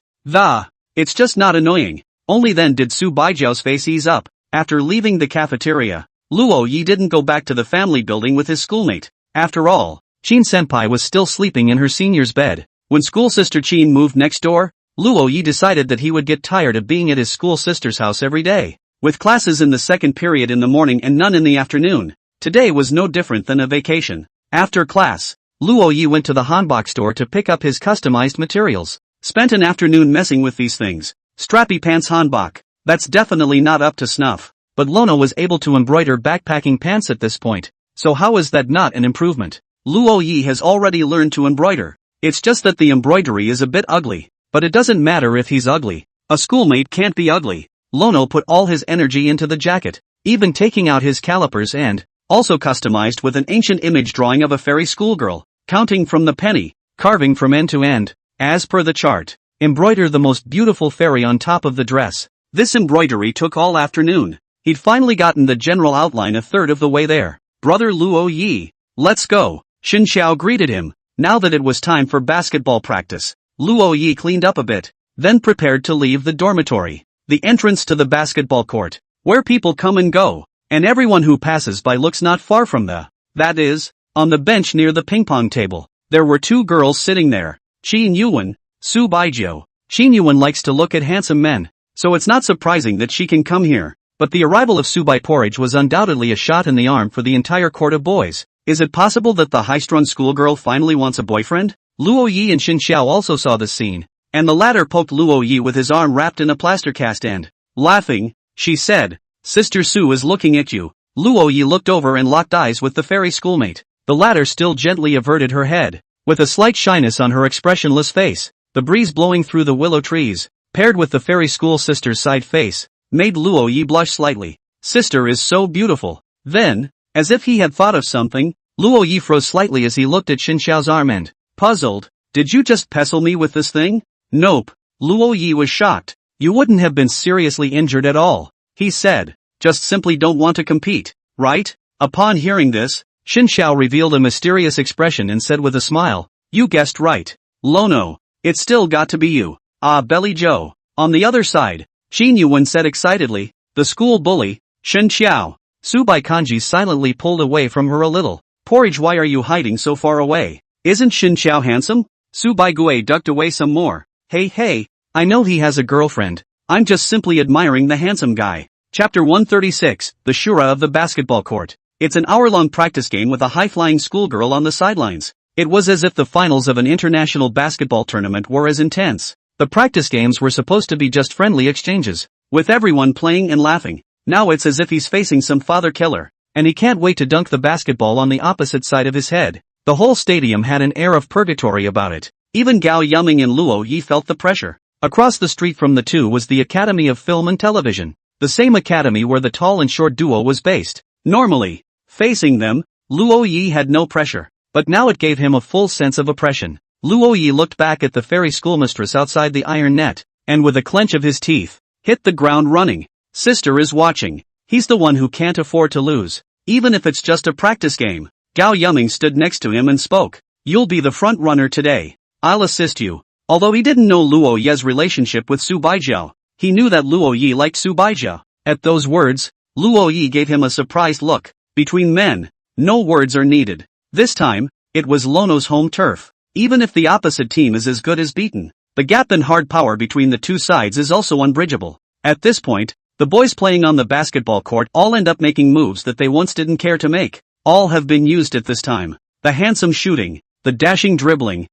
It's just not annoying. Only then did Su Baijiao's face ease up. After leaving the cafeteria, Luo Yi didn't go back to the family building with his schoolmate. After all, Qin Senpai was still sleeping in her senior's bed. When school sister Qin moved next door, Luo Yi decided that he would get tired of being at his school sister's house every day. With classes in the second period in the morning and none in the afternoon, today was no different than a vacation. After class, Luo Yi went to the hanbok store to pick up his customized materials. Spent an afternoon messing with these things. Strappy pants hanbok. That's definitely not up to snuff. But Lono was able to embroider backpacking pants at this point. So how is that not an improvement? Luo Yi has already learned to embroider. It's just that the embroidery is a bit ugly. But it doesn't matter if he's ugly. A schoolmate can't be ugly. Lono put all his energy into the jacket, even taking out his calipers and, also customized with an ancient image drawing of a fairy schoolgirl, counting from the penny, carving from end to end, as per the chart. embroider the most beautiful fairy on top of the dress. This embroidery took all afternoon. He'd finally gotten the general outline a third of the way there. Brother Luo Yi, let's go. Xin Xiao greeted him. Now that it was time for basketball practice, Luo Yi cleaned up a bit, then prepared to leave the dormitory. The entrance to the basketball court, where people come and go, and everyone who passes by looks not far from that is, on the bench near the ping-pong table. There were two girls sitting there, Qin Yuan, Su Baijiu. Qin Yuan likes to look at handsome men, so it's not surprising that she can come here. But the arrival of Su Bai Porridge was undoubtedly a shot in the arm for the entire court of boys. Is it possible that the high-strung schoolgirl finally wants a boyfriend? Luo Yi and Xin Xiao also saw this scene, and the latter poked Luo Yi with his arm wrapped in a plaster cast and, laughing, she said, "Sister Su is looking at you." Luo Yi looked over and locked eyes with the fairy schoolmate. The latter still gently averted her head, with a slight shyness on her expressionless face. The breeze blowing through the willow trees, paired with the fairy school sister's side face, made Luo Yi blush slightly. Sister is so beautiful. Then, as if he had thought of something, Luo Yi froze slightly as he looked at Xin Xiao's arm and, puzzled, "Did you just pestle me with this thing?" "Nope." Luo Yi was shocked. "You wouldn't have been seriously injured at all," he said. "Just simply don't want to compete, right?" Upon hearing this, Xin Xiao revealed a mysterious expression and said with a smile, "You guessed right. Lono, it's still got to be you." "Ah, Belly Joe." On the other side, Qin Yuan said excitedly, "The school bully, Shen Xiao." Su Bai Kanji silently pulled away from her a little. "Porridge, why are you hiding so far away? Isn't Shen Xiao handsome?" Su Bai Gui ducked away some more. Hey, I know he has a girlfriend. I'm just simply admiring the handsome guy." Chapter 136, The Shura of the Basketball Court. It's an hour-long practice game with a high-flying schoolgirl on the sidelines. It was as if the finals of an international basketball tournament were as intense. The practice games were supposed to be just friendly exchanges, with everyone playing and laughing. Now it's as if he's facing some father killer, and he can't wait to dunk the basketball on the opposite side of his head. The whole stadium had an air of purgatory about it. Even Gao Yuming and Luo Yi felt the pressure. Across the street from the two was the Academy of Film and Television, the same academy where the tall and short duo was based. Normally, facing them, Luo Yi had no pressure, but now it gave him a full sense of oppression. Luo Yi looked back at the fairy schoolmistress outside the iron net, and with a clench of his teeth, hit the ground running. Sister is watching. He's the one who can't afford to lose, even if it's just a practice game. Gao Yuming stood next to him and spoke. "You'll be the front runner today. I'll assist you." Although he didn't know Luo Yi's relationship with Su Baijiao, he knew that Luo Yi liked Su Baijiao. At those words, Luo Yi gave him a surprised look. Between men, no words are needed. This time, it was Lono's home turf. Even if the opposite team is as good as beaten, the gap in hard power between the two sides is also unbridgeable. At this point, the boys playing on the basketball court all end up making moves that they once didn't care to make. All have been used at this time. The handsome shooting, the dashing dribbling,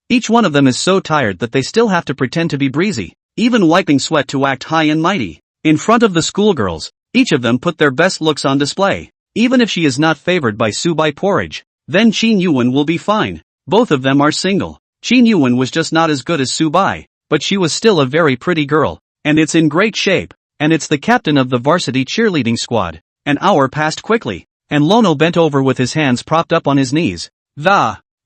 each one of them is so tired that they still have to pretend to be breezy, even wiping sweat to act high and mighty. In front of the schoolgirls, each of them put their best looks on display. Even if she is not favored by Su Bai Porridge, then Qin Yuan will be fine. Both of them are single. Qin Yuan was just not as good as Su Bai, but she was still a very pretty girl, and it's in great shape, and it's the captain of the varsity cheerleading squad. An hour passed quickly, and Lono bent over with his hands propped up on his knees.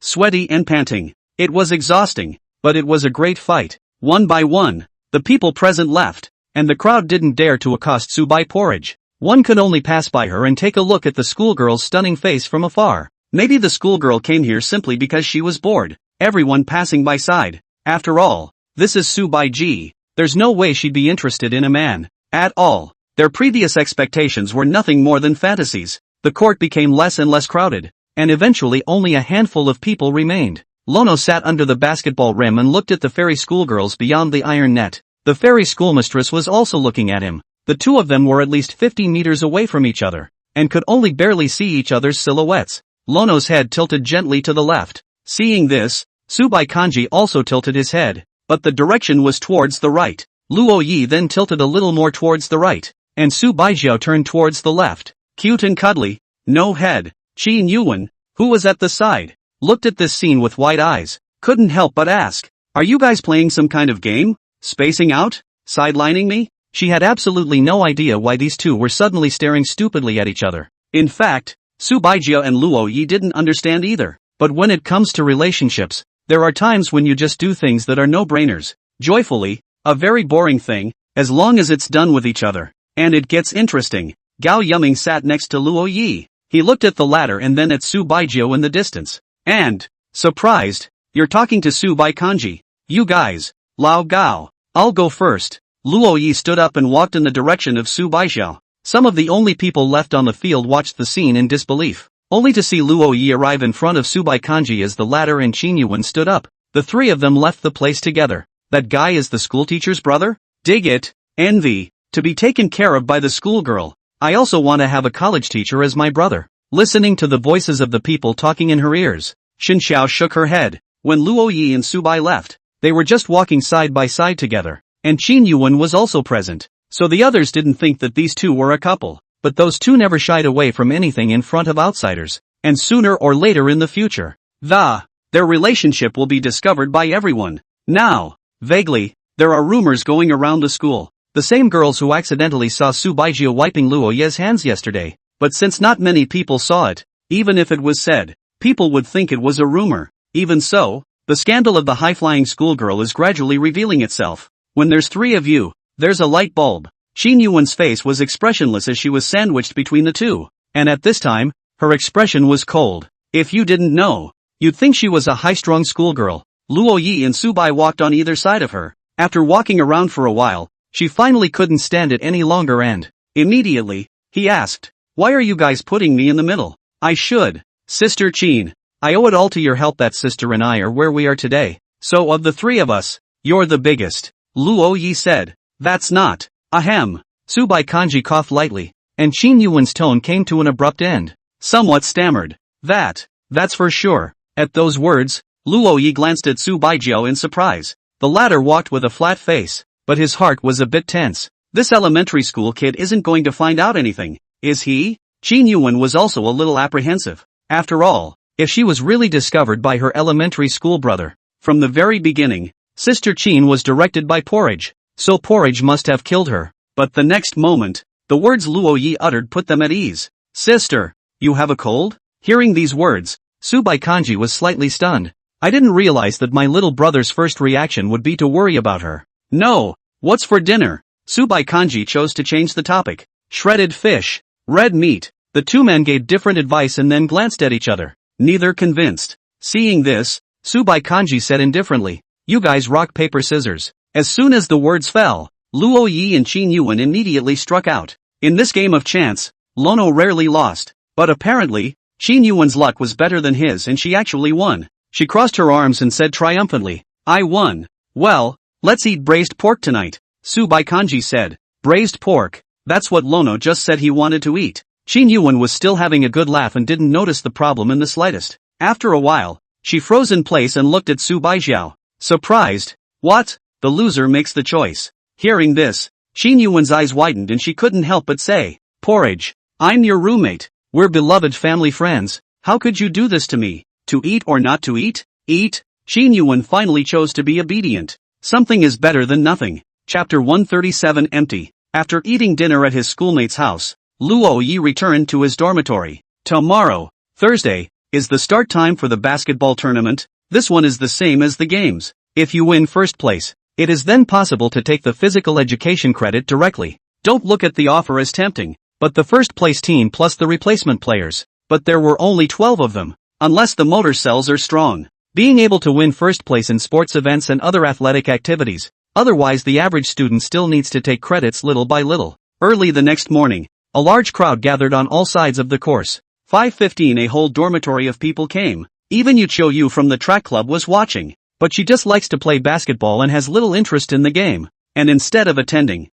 Sweaty and panting. It was exhausting, but it was a great fight. One by one, the people present left, and the crowd didn't dare to accost Su Bai Porridge. One could only pass by her and take a look at the schoolgirl's stunning face from afar. Maybe the schoolgirl came here simply because she was bored. Everyone passing by sighed. After all, this is Su Bai Ji. There's no way she'd be interested in a man at all. Their previous expectations were nothing more than fantasies. The court became less and less crowded, and eventually only a handful of people remained. Lono sat under the basketball rim and looked at the fairy schoolgirls beyond the iron net. The fairy schoolmistress was also looking at him. The two of them were at least 50 meters away from each other, and could only barely see each other's silhouettes. Lono's head tilted gently to the left. Seeing this, Su Bai Kanji also tilted his head, but the direction was towards the right. Luo Yi then tilted a little more towards the right, and Su Baijiao turned towards the left. Cute and cuddly, no head. Qin Yuan, who was at the side, looked at this scene with wide eyes, couldn't help but ask, "Are you guys playing some kind of game? Spacing out? Sidelining me?" She had absolutely no idea why these two were suddenly staring stupidly at each other. In fact, Su Baijiao and Luo Yi didn't understand either. But when it comes to relationships, There are times when you just do things that are no-brainers. Joyfully, a very boring thing, as long as it's done with each other. And it gets interesting. Gao Yuming sat next to Luo Yi. He looked at the latter and then at Su Baijiu in the distance. And, surprised, you're talking to Su Baikanji. You guys. Lao Gao. I'll go first. Luo Yi stood up and walked in the direction of Su Baijiu. Some of the only people left on the field watched the scene in disbelief, only to see Luo Yi arrive in front of Su Baikanji as the latter and Qin Yuan stood up. The three of them left the place together. That guy is the schoolteacher's brother? Dig it. Envy. To be taken care of by the schoolgirl. I also want to have a college teacher as my brother. Listening to the voices of the people talking in her ears, Xin Xiao shook her head. When Luo Yi and Su Bai left, they were just walking side by side together, and Qin Yuan was also present, so the others didn't think that these two were a couple. But those two never shied away from anything in front of outsiders, and sooner or later in the future, their relationship will be discovered by everyone. Now, vaguely, there are rumors going around the school. The same girls who accidentally saw Su Baijiu wiping Luo Ye's hands yesterday. But since not many people saw it, even if it was said, people would think it was a rumor. Even so, the scandal of the high-flying schoolgirl is gradually revealing itself. When there's three of you, there's a light bulb. Qin Yuan's face was expressionless as she was sandwiched between the two, and at this time, her expression was cold. If you didn't know, you'd think she was a high-strung schoolgirl. Luo Yi and Su Bai walked on either side of her. After walking around for a while, she finally couldn't stand it any longer and, immediately, he asked, "Why are you guys putting me in the middle?" "I should. Sister Qin. I owe it all to your help that sister and I are where we are today. So of the three of us, you're the biggest," Luo Yi said. "That's not." Ahem. Su Baikanji coughed lightly, and Qin Yuan's tone came to an abrupt end. Somewhat stammered. That's for sure." At those words, Luo Yi glanced at Su Baijiu in surprise. The latter walked with a flat face, but his heart was a bit tense. This elementary school kid isn't going to find out anything, is he? Qin Yuan was also a little apprehensive. After all, if she was really discovered by her elementary school brother, from the very beginning, Sister Qin was directed by Porridge, so Porridge must have killed her. But the next moment, the words Luo Yi uttered put them at ease. "Sister, you have a cold?" Hearing these words, Su Baikanji was slightly stunned. "I didn't realize that my little brother's first reaction would be to worry about her." "No, what's for dinner?" Su Baikanji chose to change the topic. "Shredded fish, red meat." The two men gave different advice and then glanced at each other, neither convinced. Seeing this, Su Baikanji said indifferently, "You guys rock paper scissors." As soon as the words fell, Luo Yi and Qin Yuan immediately struck out. In this game of chance, Lono rarely lost, but apparently, Qin Yuan's luck was better than his and she actually won. She crossed her arms and said triumphantly, "I won." "Well, let's eat braised pork tonight," Su Baikanji said. Braised pork, that's what Lono just said he wanted to eat. Qin Yuan was still having a good laugh and didn't notice the problem in the slightest. After a while, she froze in place and looked at Su Baijiu. Surprised. "What? The loser makes the choice." Hearing this, Qin Yuan's eyes widened and she couldn't help but say, "Porridge, I'm your roommate. We're beloved family friends. How could you do this to me? To eat or not to eat?" "Eat." Qin Yuan finally chose to be obedient. Something is better than nothing. Chapter 137 Empty. After eating dinner at his schoolmate's house, Luo Yi returned to his dormitory. Tomorrow, Thursday, is the start time for the basketball tournament. This one is the same as the games. If you win first place, it is then possible to take the physical education credit directly. Don't look at the offer as tempting, but the first place team plus the replacement players. But there were only 12 of them, unless the motor cells are strong. Being able to win first place in sports events and other athletic activities. Otherwise the average student still needs to take credits little by little. Early the next morning, a large crowd gathered on all sides of the course. 5:15 a whole dormitory of people came. Even Yucho Yu from the track club was watching. But she just likes to play basketball and has little interest in the game. And instead of attending,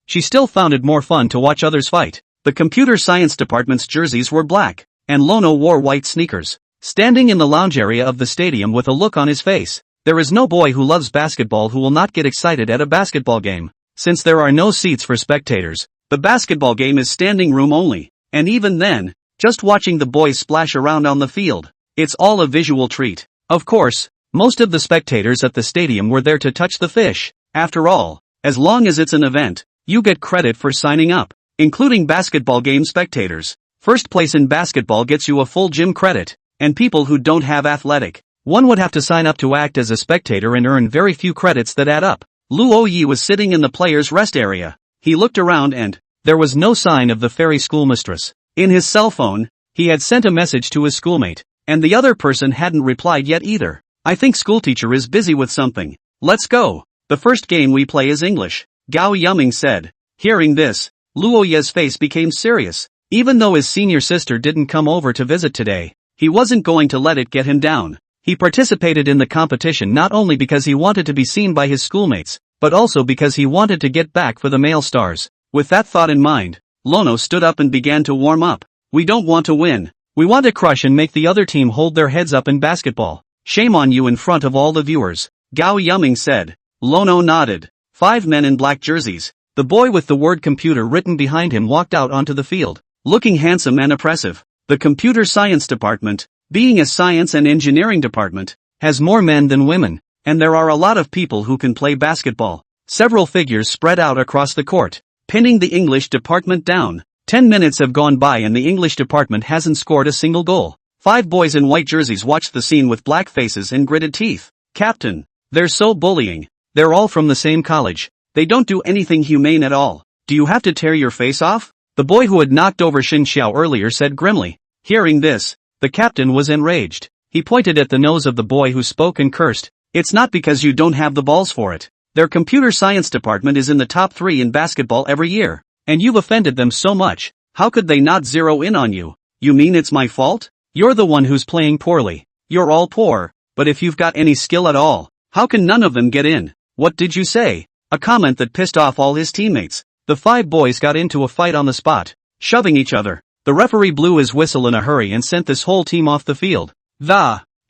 she still found it more fun to watch others fight. The computer science department's jerseys were black, and Lono wore white sneakers. Standing in the lounge area of the stadium with a look on his face, there is no boy who loves basketball who will not get excited at a basketball game. Since there are no seats for spectators, the basketball game is standing room only, and even then, just watching the boys splash around on the field, it's all a visual treat. Of course, most of the spectators at the stadium were there to touch the fish. After all, as long as it's an event, you get credit for signing up, including basketball game spectators. First place in basketball gets you a full gym credit, and people who don't have athletic One would have to sign up to act as a spectator and earn very few credits that add up. Luo Yi was sitting in the players' rest area. He looked around and there was no sign of the fairy schoolmistress. In his cell phone, he had sent a message to his schoolmate, and the other person hadn't replied yet either. I think schoolteacher is busy with something. Let's go. The first game we play is English, Gao Yuming said. Hearing this, Luo Yi's face became serious. Even though his senior sister didn't come over to visit today, he wasn't going to let it get him down. He participated in the competition not only because he wanted to be seen by his schoolmates, but also because he wanted to get back for the male stars. With that thought in mind, Lono stood up and began to warm up. We don't want to win. We want to crush and make the other team hold their heads up in basketball. Shame on you in front of all the viewers, Gao Yuming said. Lono nodded. 5 men in black jerseys. The boy with the word computer written behind him walked out onto the field, looking handsome and oppressive. The computer science department, being a science and engineering department, has more men than women, and there are a lot of people who can play basketball. Several figures spread out across the court, pinning the English department down. 10 minutes have gone by and the English department hasn't scored a single goal. 5 boys in white jerseys watched the scene with black faces and gritted teeth. Captain, they're so bullying. They're all from the same college. They don't do anything humane at all. Do you have to tear your face off? The boy who had knocked over Xin Xiao earlier said grimly. Hearing this, the captain was enraged. He pointed at the nose of the boy who spoke and cursed. It's not because you don't have the balls for it. Their computer science department is in the top 3 in basketball every year, and you've offended them so much. How could they not zero in on you? You mean it's my fault? You're the one who's playing poorly. You're all poor, but if you've got any skill at all, how can none of them get in? What did you say? A comment that pissed off all his teammates. The 5 boys got into a fight on the spot, shoving each other. The referee blew his whistle in a hurry and sent this whole team off the field.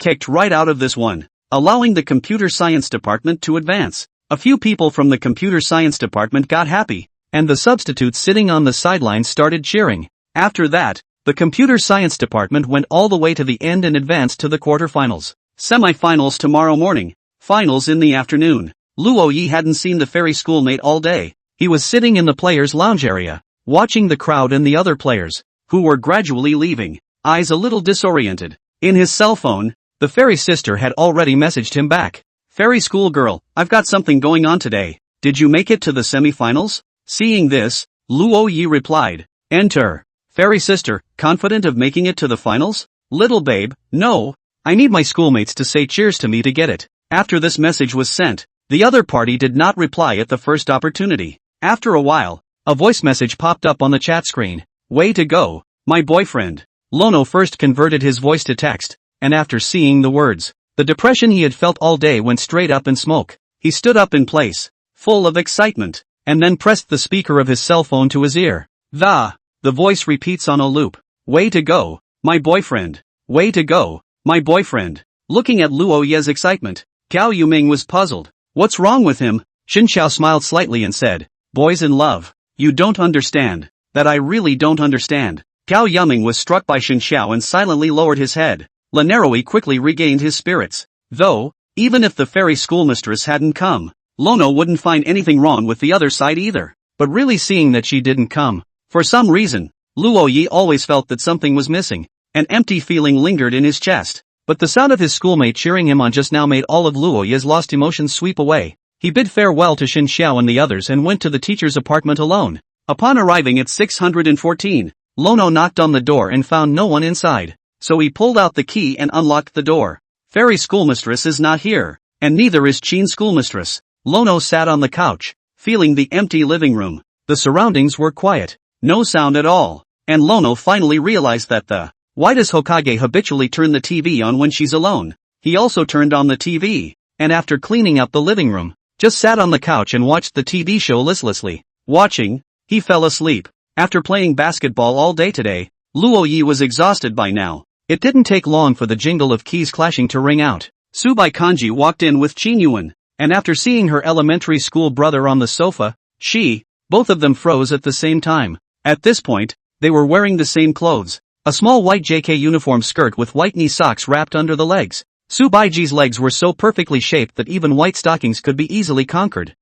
Kicked right out of this one, allowing the computer science department to advance. A few people from the computer science department got happy, and the substitutes sitting on the sidelines started cheering. After that, the computer science department went all the way to the end and advanced to the quarterfinals. Semi-finals tomorrow morning, finals in the afternoon. Luo Yi hadn't seen the fairy schoolmate all day. He was sitting in the players' lounge area, watching the crowd and the other players, who were gradually leaving, eyes a little disoriented. In his cell phone, the fairy sister had already messaged him back. Fairy schoolgirl, I've got something going on today. Did you make it to the semi-finals? Seeing this, Luo Yi replied. Enter. Fairy sister, confident of making it to the finals? Little babe, no. I need my schoolmates to say cheers to me to get it. After this message was sent, the other party did not reply at the first opportunity. After a while, a voice message popped up on the chat screen. Way to go, my boyfriend. Lono first converted his voice to text, and after seeing the words, the depression he had felt all day went straight up in smoke. He stood up in place, full of excitement, and then pressed the speaker of his cell phone to his ear. The voice repeats on a loop. Way to go, my boyfriend. Way to go, my boyfriend. Looking at Luo Yi's excitement, Gao Yuming was puzzled. What's wrong with him? Xin Xiao smiled slightly and said, boys in love. You don't understand. That I really don't understand. Gao Yuming was struck by Xin Xiao and silently lowered his head. Lanaroi quickly regained his spirits. Though, even if the fairy schoolmistress hadn't come, Lono wouldn't find anything wrong with the other side either. But really seeing that she didn't come, for some reason, Luo Yi always felt that something was missing. An empty feeling lingered in his chest. But the sound of his schoolmate cheering him on just now made all of Luo Yi's lost emotions sweep away. He bid farewell to Xin Xiao and the others and went to the teacher's apartment alone. Upon arriving at 614, Lono knocked on the door and found no one inside. So he pulled out the key and unlocked the door. Fairy schoolmistress is not here, and neither is Qin schoolmistress. Lono sat on the couch, feeling the empty living room. The surroundings were quiet, no sound at all, and Lono finally realized that why does Hokage habitually turn the TV on when she's alone? He also turned on the TV, and after cleaning up the living room, just sat on the couch and watched the TV show listlessly. Watching, he fell asleep. After playing basketball all day today, Luo Yi was exhausted by now. It didn't take long for the jingle of keys clashing to ring out. Subai Kanji walked in with Qin Yuan, and after seeing her elementary school brother on the sofa, both of them froze at the same time. At this point, they were wearing the same clothes. A small white JK uniform skirt with white knee socks wrapped under the legs. Subaiji's legs were so perfectly shaped that even white stockings could be easily conquered.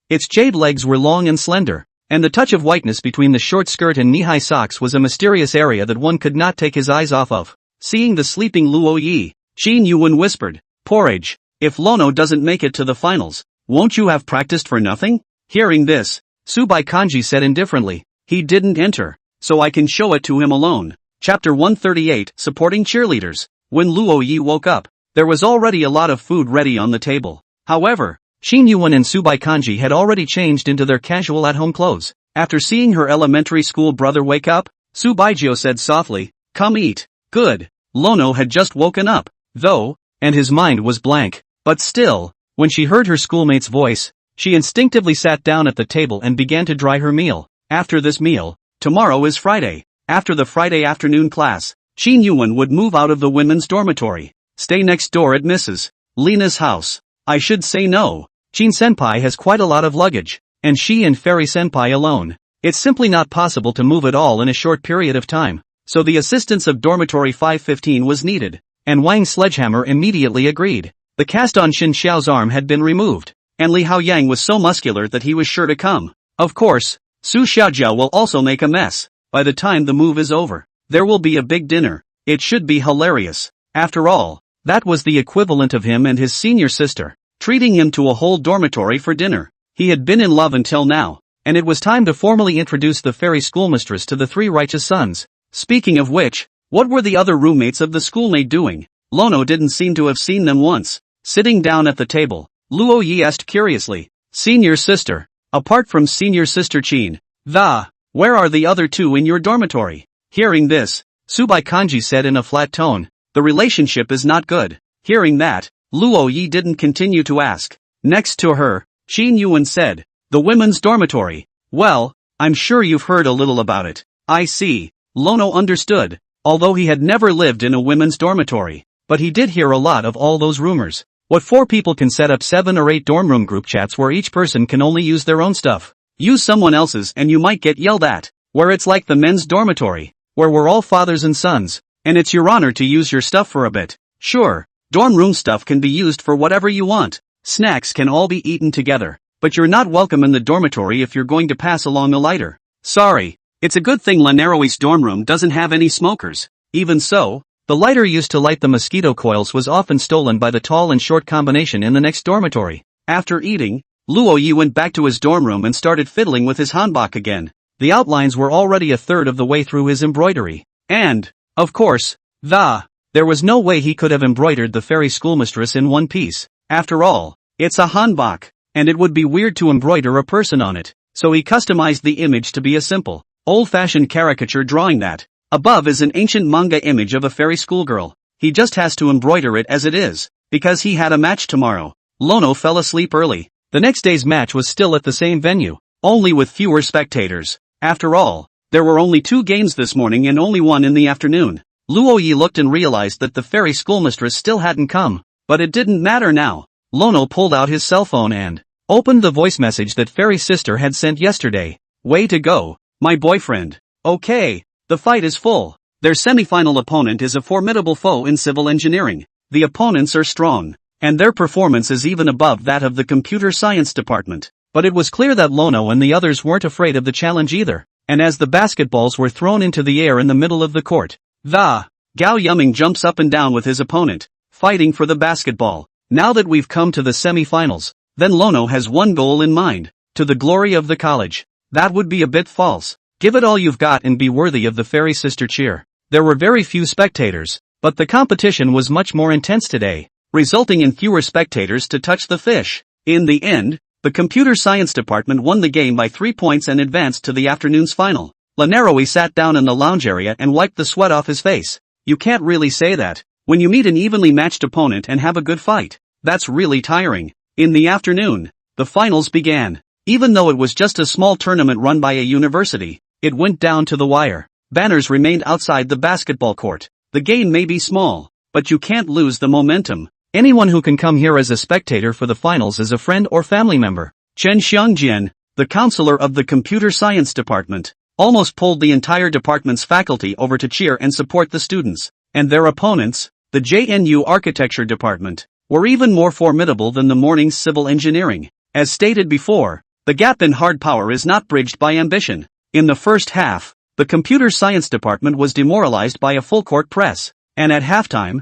Its jade legs were long and slender, and the touch of whiteness between the short skirt and knee-high socks was a mysterious area that one could not take his eyes off of. Seeing the sleeping Luo Yi, Shin Yuan whispered. Porridge. If Lono doesn't make it to the finals, won't you have practiced for nothing? Hearing this, Subai Kanji said indifferently, he didn't enter, so I can show it to him alone. Chapter 138, Supporting Cheerleaders. When Luo Yi woke up, there was already a lot of food ready on the table. However, Shin Yuan and Subai Kanji had already changed into their casual at-home clothes. After seeing her elementary school brother wake up, Subaijio said softly, come eat. Good. Lono had just woken up, though, and his mind was blank. But still, when she heard her schoolmate's voice, she instinctively sat down at the table and began to dry her meal. After this meal, tomorrow is Friday. After the Friday afternoon class, Shin Yuan would move out of the women's dormitory, stay next door at Mrs. Lena's house. I should say no. Shin Senpai has quite a lot of luggage, and she and Fairy Senpai alone. It's simply not possible to move it all in a short period of time, so the assistance of Dormitory 515 was needed, and Wang Sledgehammer immediately agreed. The cast on Shin Xiao's arm had been removed, and Li Haoyang was so muscular that he was sure to come. Of course, Su Xiaojiao will also make a mess. By the time the move is over, there will be a big dinner. It should be hilarious. After all, that was the equivalent of him and his senior sister treating him to a whole dormitory for dinner. He had been in love until now, and it was time to formally introduce the fairy schoolmistress to the three righteous sons. Speaking of which, what were the other roommates of the schoolmate doing? Lono didn't seem to have seen them once. Sitting down at the table, Luo Yi asked curiously, senior sister, apart from senior sister Qin, where are the other two in your dormitory? Hearing this, Subai Kanji said in a flat tone, the relationship is not good. Hearing that, Luo Yi didn't continue to ask. Next to her, Shin Yuan said, the women's dormitory. Well, I'm sure you've heard a little about it. I see. Lono understood, although he had never lived in a women's dormitory, but he did hear a lot of all those rumors. What 4 people can set up 7 or 8 dorm room group chats where each person can only use their own stuff. Use someone else's and you might get yelled at. Where it's like the men's dormitory, where we're all fathers and sons, and it's your honor to use your stuff for a bit. Sure, dorm room stuff can be used for whatever you want. Snacks can all be eaten together, but you're not welcome in the dormitory if you're going to pass along a lighter. Sorry, it's a good thing Laneroi's dorm room doesn't have any smokers. Even so, the lighter used to light the mosquito coils was often stolen by the tall and short combination in the next dormitory. After eating, Luo Yi went back to his dorm room and started fiddling with his hanbok again. The outlines were already a third of the way through his embroidery. And, of course, there was no way he could have embroidered the fairy schoolmistress in one piece. After all, it's a hanbok, and it would be weird to embroider a person on it, so he customized the image to be a simple, old-fashioned caricature drawing that. Above is an ancient manga image of a fairy schoolgirl. He just has to embroider it as it is, because he had a match tomorrow. Lono fell asleep early. The next day's match was still at the same venue, only with fewer spectators. After all, there were only 2 games this morning and only one in the afternoon. Luo Yi looked and realized that the fairy schoolmistress still hadn't come. But it didn't matter now. Lono pulled out his cell phone and opened the voice message that Fairy Sister had sent yesterday. Way to go, my boyfriend. Okay, the fight is full. Their semi-final opponent is a formidable foe in civil engineering. The opponents are strong, and their performance is even above that of the computer science department. But it was clear that Lono and the others weren't afraid of the challenge either. And as the basketballs were thrown into the air in the middle of the court, Gao Yuming jumps up and down with his opponent, fighting for the basketball. Now that we've come to the semi-finals, then Lono has one goal in mind, to the glory of the college. That would be a bit false. Give it all you've got and be worthy of the fairy sister cheer. There were very few spectators, but the competition was much more intense today, resulting in fewer spectators to touch the fish. In the end, the computer science department won the game by 3 points and advanced to the afternoon's final. Laneroi sat down in the lounge area and wiped the sweat off his face. You can't really say that. When you meet an evenly matched opponent and have a good fight, that's really tiring. In the afternoon, the finals began. Even though it was just a small tournament run by a university, it went down to the wire. Banners remained outside the basketball court. The game may be small, but you can't lose the momentum. Anyone who can come here as a spectator for the finals is a friend or family member. Chen Xiangjian, the counselor of the computer science department, almost pulled the entire department's faculty over to cheer and support the students. And their opponents, the JNU architecture department, were even more formidable than the morning's civil engineering. As stated before, the gap in hard power is not bridged by ambition. In the first half, the computer science department was demoralized by a full-court press, and at halftime,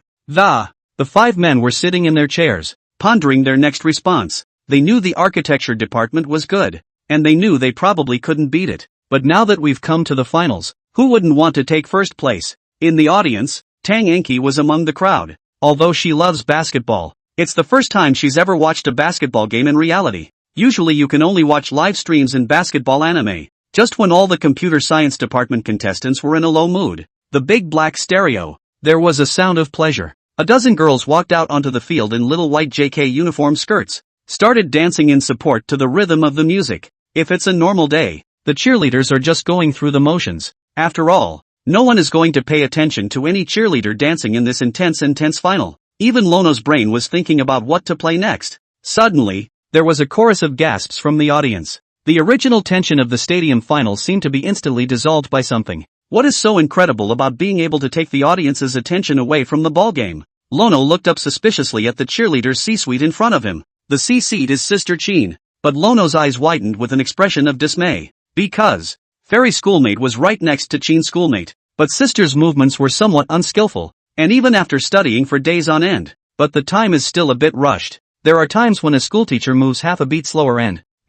The 5 men were sitting in their chairs, pondering their next response. They knew the architecture department was good, and they knew they probably couldn't beat it. But now that we've come to the finals, who wouldn't want to take first place? In the audience, Tang Enki was among the crowd. Although she loves basketball, it's the first time she's ever watched a basketball game in reality. Usually you can only watch live streams in basketball anime. Just when all the computer science department contestants were in a low mood, the big black stereo, there was a sound of pleasure. A dozen girls walked out onto the field in little white JK uniform skirts, started dancing in support to the rhythm of the music. If it's a normal day, the cheerleaders are just going through the motions. After all, no one is going to pay attention to any cheerleader dancing in this intense final. Even Lono's brain was thinking about what to play next. Suddenly, there was a chorus of gasps from the audience. The original tension of the stadium final seemed to be instantly dissolved by something. What is so incredible about being able to take the audience's attention away from the ballgame? Lono looked up suspiciously at the cheerleader's C-suite in front of him. The C-seat is Sister Chin, but Lono's eyes widened with an expression of dismay. Because Fairy schoolmate was right next to Chin's schoolmate, but Sister's movements were somewhat unskillful, and even after studying for days on end. But the time is still a bit rushed. There are times when a schoolteacher moves half a beat slower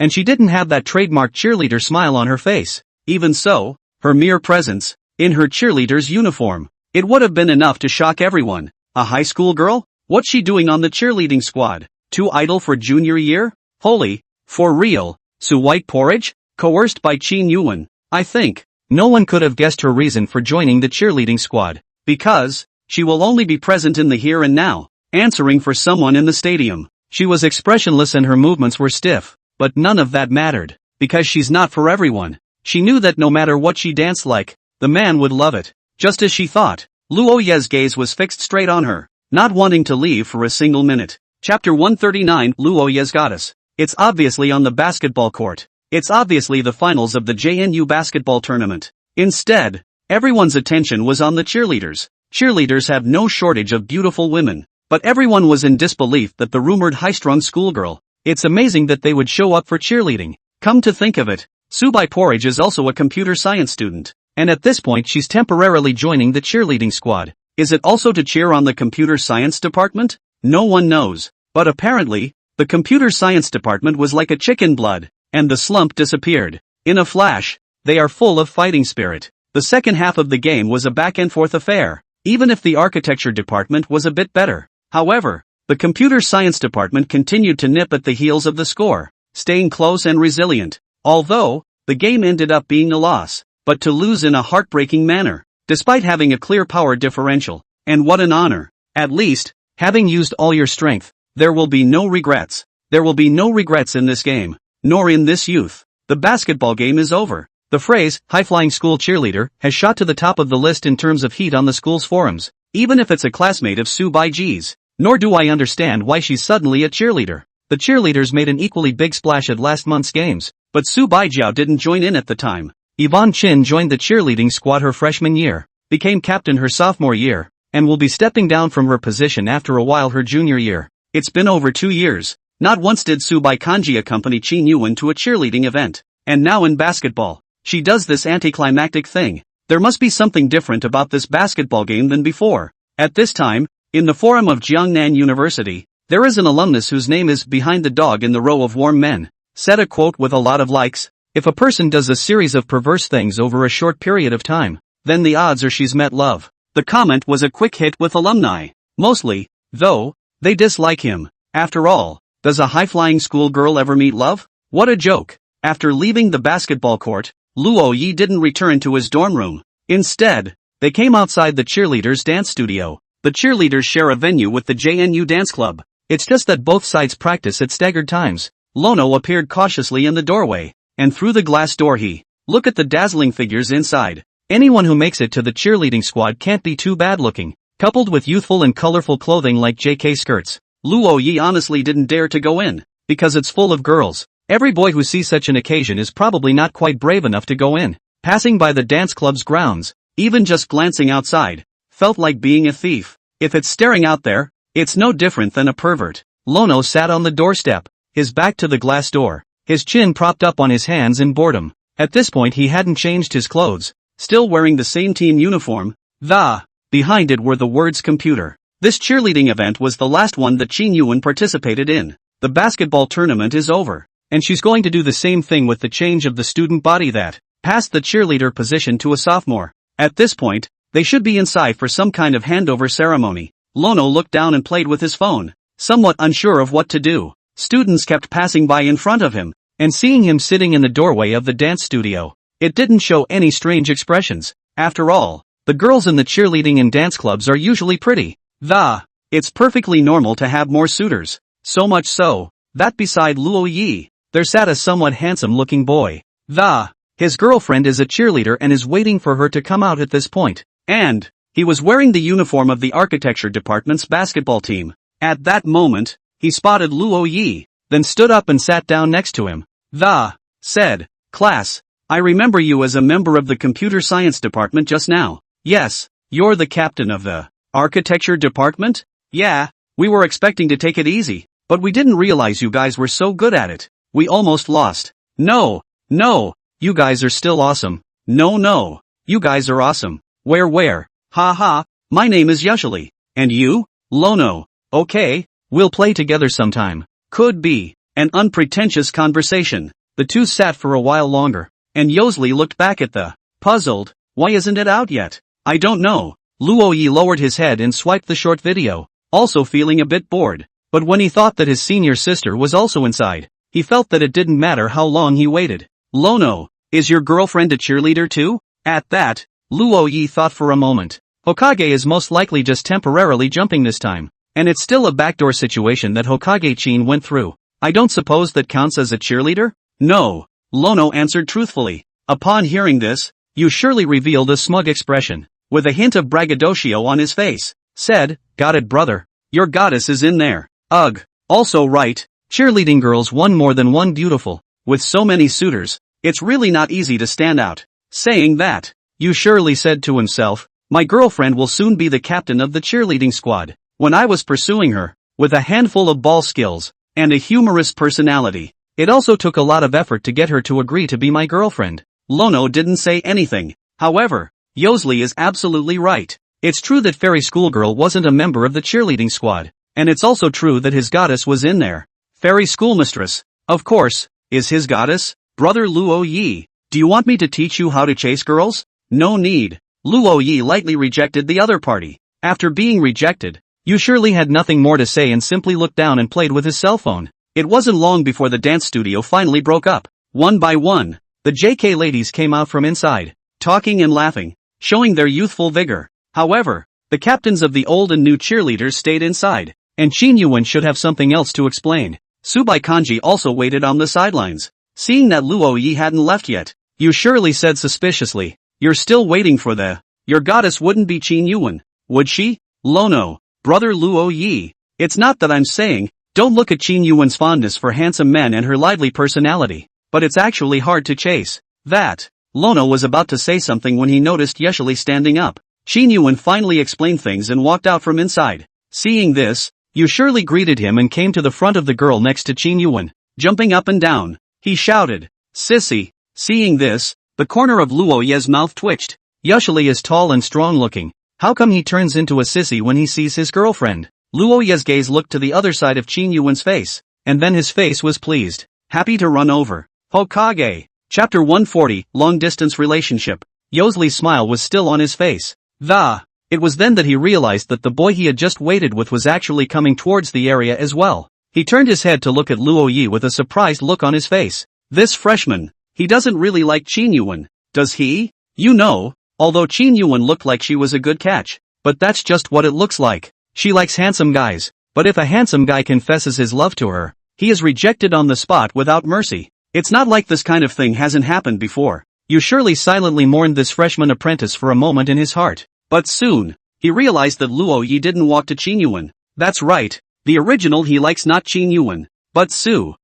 and she didn't have that trademark cheerleader smile on her face. Even so, her mere presence, in her cheerleader's uniform, it would have been enough to shock everyone. A high school girl? What's she doing on the cheerleading squad? Too idle for junior year? Holy, for real, Su White Porridge? Coerced by Chin Yuan. I think no one could have guessed her reason for joining the cheerleading squad. Because she will only be present in the here and now, answering for someone in the stadium. She was expressionless and her movements were stiff, but none of that mattered, because she's not for everyone. She knew that no matter what she danced like, the man would love it. Just as she thought, Luo Ye's gaze was fixed straight on her, not wanting to leave for a single minute. Chapter 139, Luo Ye's Goddess. It's obviously on the basketball court. It's obviously the finals of the JNU basketball tournament. Instead, everyone's attention was on the cheerleaders. Cheerleaders have no shortage of beautiful women, but everyone was in disbelief that the rumored high-strung schoolgirl. It's amazing that they would show up for cheerleading. Come to think of it, Subai Porridge is also a computer science student, and at this point she's temporarily joining the cheerleading squad. Is it also to cheer on the computer science department? No one knows, but apparently, the computer science department was like a chicken blood, and the slump disappeared. In a flash, they are full of fighting spirit. The second half of the game was a back-and-forth affair, even if the architecture department was a bit better. However, the computer science department continued to nip at the heels of the score, staying close and resilient. Although, the game ended up being a loss, but to lose in a heartbreaking manner, despite having a clear power differential. And what an honor. At least, having used all your strength, there will be no regrets. There will be no regrets in this game, nor in this youth. The basketball game is over. The phrase, high-flying school cheerleader, has shot to the top of the list in terms of heat on the school's forums, even if it's a classmate of Su Baiji's. Nor do I understand why she's suddenly a cheerleader. The cheerleaders made an equally big splash at last month's games, but Su Baijiao didn't join in at the time. Yvonne Chin joined the cheerleading squad her freshman year, became captain her sophomore year, and will be stepping down from her position after a while her junior year. It's been over 2 years. Not once did Su Bai Kanji accompany Chin Yuan to a cheerleading event. And now in basketball, she does this anticlimactic thing. There must be something different about this basketball game than before. At this time, in the forum of Jiangnan University, there is an alumnus whose name is behind the dog in the row of warm men. Said a quote with a lot of likes. If a person does a series of perverse things over a short period of time, then the odds are she's met love. The comment was a quick hit with alumni. Mostly, though, they dislike him. After all, does a high-flying schoolgirl ever meet love? What a joke. After leaving the basketball court, Luo Yi didn't return to his dorm room. Instead, they came outside the cheerleaders' dance studio. The cheerleaders share a venue with the JNU dance club. It's just that both sides practice at staggered times. Lono appeared cautiously in the doorway, and through the glass door he looked at the dazzling figures inside. Anyone who makes it to the cheerleading squad can't be too bad looking. Coupled with youthful and colorful clothing like JK skirts, Luo Yi honestly didn't dare to go in, because it's full of girls. Every boy who sees such an occasion is probably not quite brave enough to go in. Passing by the dance club's grounds, even just glancing outside, felt like being a thief. If it's staring out there, it's no different than a pervert. Lono sat on the doorstep, his back to the glass door, his chin propped up on his hands in boredom. At this point he hadn't changed his clothes, still wearing the same team uniform. Behind it were the words computer. This cheerleading event was the last one that Qin Yuan participated in. The basketball tournament is over, and she's going to do the same thing with the change of the student body that passed the cheerleader position to a sophomore. At this point, they should be inside for some kind of handover ceremony. Lono looked down and played with his phone, somewhat unsure of what to do. Students kept passing by in front of him, and seeing him sitting in the doorway of the dance studio, it didn't show any strange expressions. After all, the girls in the cheerleading and dance clubs are usually pretty. It's perfectly normal to have more suitors. So much so, that beside Luo Yi, there sat a somewhat handsome-looking boy. His girlfriend is a cheerleader and is waiting for her to come out at this point. And he was wearing the uniform of the architecture department's basketball team. At that moment, he spotted Luo Yi, then stood up and sat down next to him. Said, "Class, I remember you as a member of the computer science department just now." "Yes, you're the captain of the architecture department?" "Yeah, we were expecting to take it easy, but we didn't realize you guys were so good at it. We almost lost." No, you guys are still awesome." No, you guys are awesome." Where? Haha, my name is Yushili. And you? Lono. Okay, we'll play together sometime. Could be. An unpretentious conversation. The two sat for a while longer, and Yosli looked back at the puzzled, "Why isn't it out yet?" "I don't know." Luo Yi lowered his head and swiped the short video, also feeling a bit bored. But when he thought that his senior sister was also inside, he felt that it didn't matter how long he waited. "Lono, is your girlfriend a cheerleader too?" At that, Luo Yi thought for a moment. Hokage is most likely just temporarily jumping this time, and it's still a backdoor situation that Hokage Chin went through. "I don't suppose that counts as a cheerleader?" "No," Lono answered truthfully. Upon hearing this, Yu surely revealed a smug expression, with a hint of braggadocio on his face, said, "Got it, brother. Your goddess is in there." Ugh. Also right, cheerleading girls won more than one beautiful. With so many suitors, it's really not easy to stand out. Saying that, Yu surely said to himself, "My girlfriend will soon be the captain of the cheerleading squad." When I was pursuing her, with a handful of ball skills, and a humorous personality, it also took a lot of effort to get her to agree to be my girlfriend. Lono didn't say anything. However, Yosli is absolutely right. It's true that Fairy Schoolgirl wasn't a member of the cheerleading squad, and it's also true that his goddess was in there. Fairy Schoolmistress, of course, is his goddess. "Brother Luo Yi, do you want me to teach you how to chase girls?" "No need." Luo Yi lightly rejected the other party. After being rejected, Yu surely had nothing more to say and simply looked down and played with his cell phone. It wasn't long before the dance studio finally broke up. One by one, the JK ladies came out from inside, talking and laughing, showing their youthful vigor. However, the captains of the old and new cheerleaders stayed inside, and Qin Yuan should have something else to explain. Subai Kanji also waited on the sidelines. Seeing that Luo Yi hadn't left yet, Yu surely said suspiciously, "You're still waiting for your goddess wouldn't be Qin Yuan, would she?" "Lono, brother Luo Yi, it's not that I'm saying, don't look at Qin Yuan's fondness for handsome men and her lively personality, but it's actually hard to chase that." Lono was about to say something when he noticed Yushili standing up. Qin Yuan finally explained things and walked out from inside. Seeing this, Yu surely greeted him and came to the front of the girl next to Qin Yuan. Jumping up and down, he shouted, "Sissy." Seeing this, the corner of Luo Ye's mouth twitched. Yushili is tall and strong-looking. How come he turns into a sissy when he sees his girlfriend? Luo Ye's gaze looked to the other side of Qin Yuan's face, and then his face was pleased, happy to run over. Hokage. Chapter 140, Long-Distance Relationship. Yosli's smile was still on his face. It was then that he realized that the boy he had just waited with was actually coming towards the area as well. He turned his head to look at Luo Yi with a surprised look on his face. This freshman, he doesn't really like Qin Yuan, does he? You know, although Qin Yuan looked like she was a good catch, but that's just what it looks like. She likes handsome guys, but if a handsome guy confesses his love to her, he is rejected on the spot without mercy. It's not like this kind of thing hasn't happened before. You surely silently mourned this freshman apprentice for a moment in his heart. But soon, he realized that Luo Yi didn't walk to Qin Yuan. That's right, the original he likes not Qin Yuan, but Su.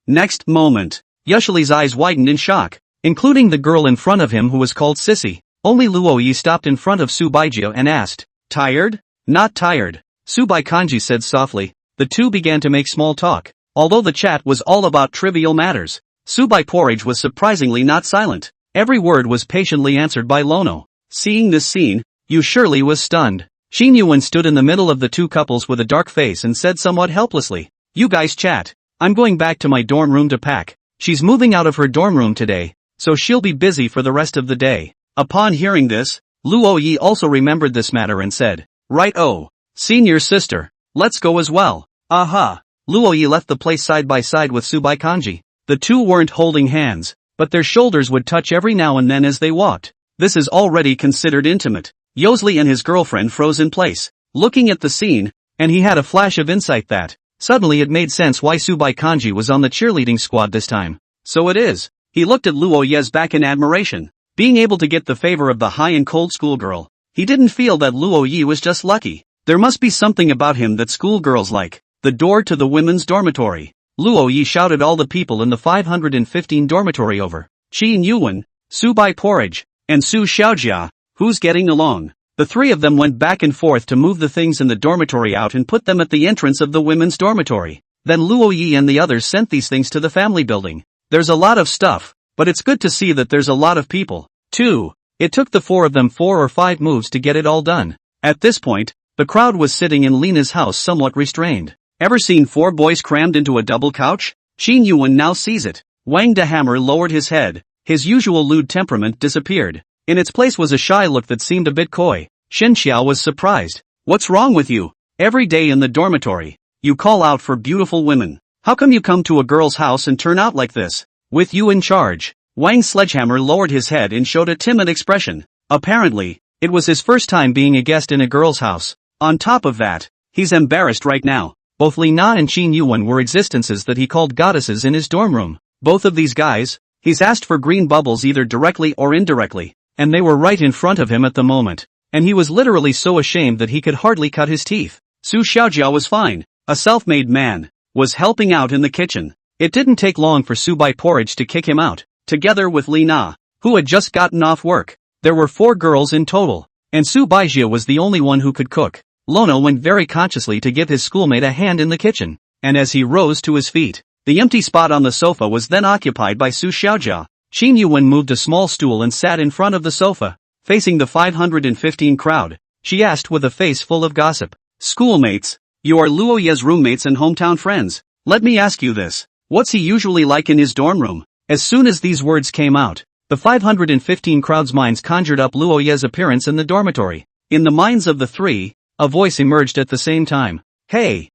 Next moment, Yushili's eyes widened in shock, including the girl in front of him who was called Sissy. Only Luo Yi stopped in front of Su Baijia and asked, "Tired?" "Not tired," Subai Kanji said softly. The two began to make small talk. Although the chat was all about trivial matters, Subai Porridge was surprisingly not silent. Every word was patiently answered by Lono. Seeing this scene, Yu surely was stunned. Shin Yuan stood in the middle of the two couples with a dark face and said somewhat helplessly, "You guys chat. I'm going back to my dorm room to pack. She's moving out of her dorm room today, so she'll be busy for the rest of the day." Upon hearing this, Luo Yi also remembered this matter and said, "Right-o. Senior sister. Let's go as well." Aha! Luo Yi left the place side by side with Subai Kanji. The two weren't holding hands, but their shoulders would touch every now and then as they walked. This is already considered intimate. Yosley and his girlfriend froze in place, looking at the scene, and he had a flash of insight that, suddenly it made sense why Subai Kanji was on the cheerleading squad this time. So it is. He looked at Luo Ye's back in admiration. Being able to get the favor of the high and cold schoolgirl, he didn't feel that Luo Yi was just lucky. There must be something about him that schoolgirls like. The door to the women's dormitory. Luo Yi shouted all the people in the 515 dormitory over. Qin Yuan, Subai Porridge, and Su Xiaojia, who's getting along? The three of them went back and forth to move the things in the dormitory out and put them at the entrance of the women's dormitory. Then Luo Yi and the others sent these things to the family building. There's a lot of stuff, but it's good to see that there's a lot of people, too. It took the four of them 4 or 5 moves to get it all done. At this point, the crowd was sitting in Lena's house somewhat restrained. Ever seen 4 boys crammed into a double couch? Qin Yuan now sees it. Wang de Hammer lowered his head. His usual lewd temperament disappeared. In its place was a shy look that seemed a bit coy. Shen Xiao was surprised. "What's wrong with you? Every day in the dormitory, you call out for beautiful women. How come you come to a girl's house and turn out like this? With you in charge?" Wang Sledgehammer lowered his head and showed a timid expression. Apparently, it was his first time being a guest in a girl's house. On top of that, he's embarrassed right now. Both Li Na and Qin Yuan were existences that he called goddesses in his dorm room. Both of these guys, he's asked for green bubbles either directly or indirectly, and they were right in front of him at the moment. And he was literally so ashamed that he could hardly cut his teeth. Su Xiaojia was fine. A self-made man, was helping out in the kitchen. It didn't take long for Subai Porridge to kick him out, together with Li Na, who had just gotten off work. There were 4 girls in total, and Su Baijia was the only one who could cook. Lono went very consciously to give his schoolmate a hand in the kitchen, and as he rose to his feet, the empty spot on the sofa was then occupied by Su Xiaojia. Qin Yuan moved a small stool and sat in front of the sofa, facing the 515 crowd. She asked with a face full of gossip, "Schoolmates, you are Luo Ye's roommates and hometown friends. Let me ask you this, what's he usually like in his dorm room?" As soon as these words came out, the 515 crowd's minds conjured up Luo Ye's appearance in the dormitory. In the minds of the three, a voice emerged at the same time. Hey,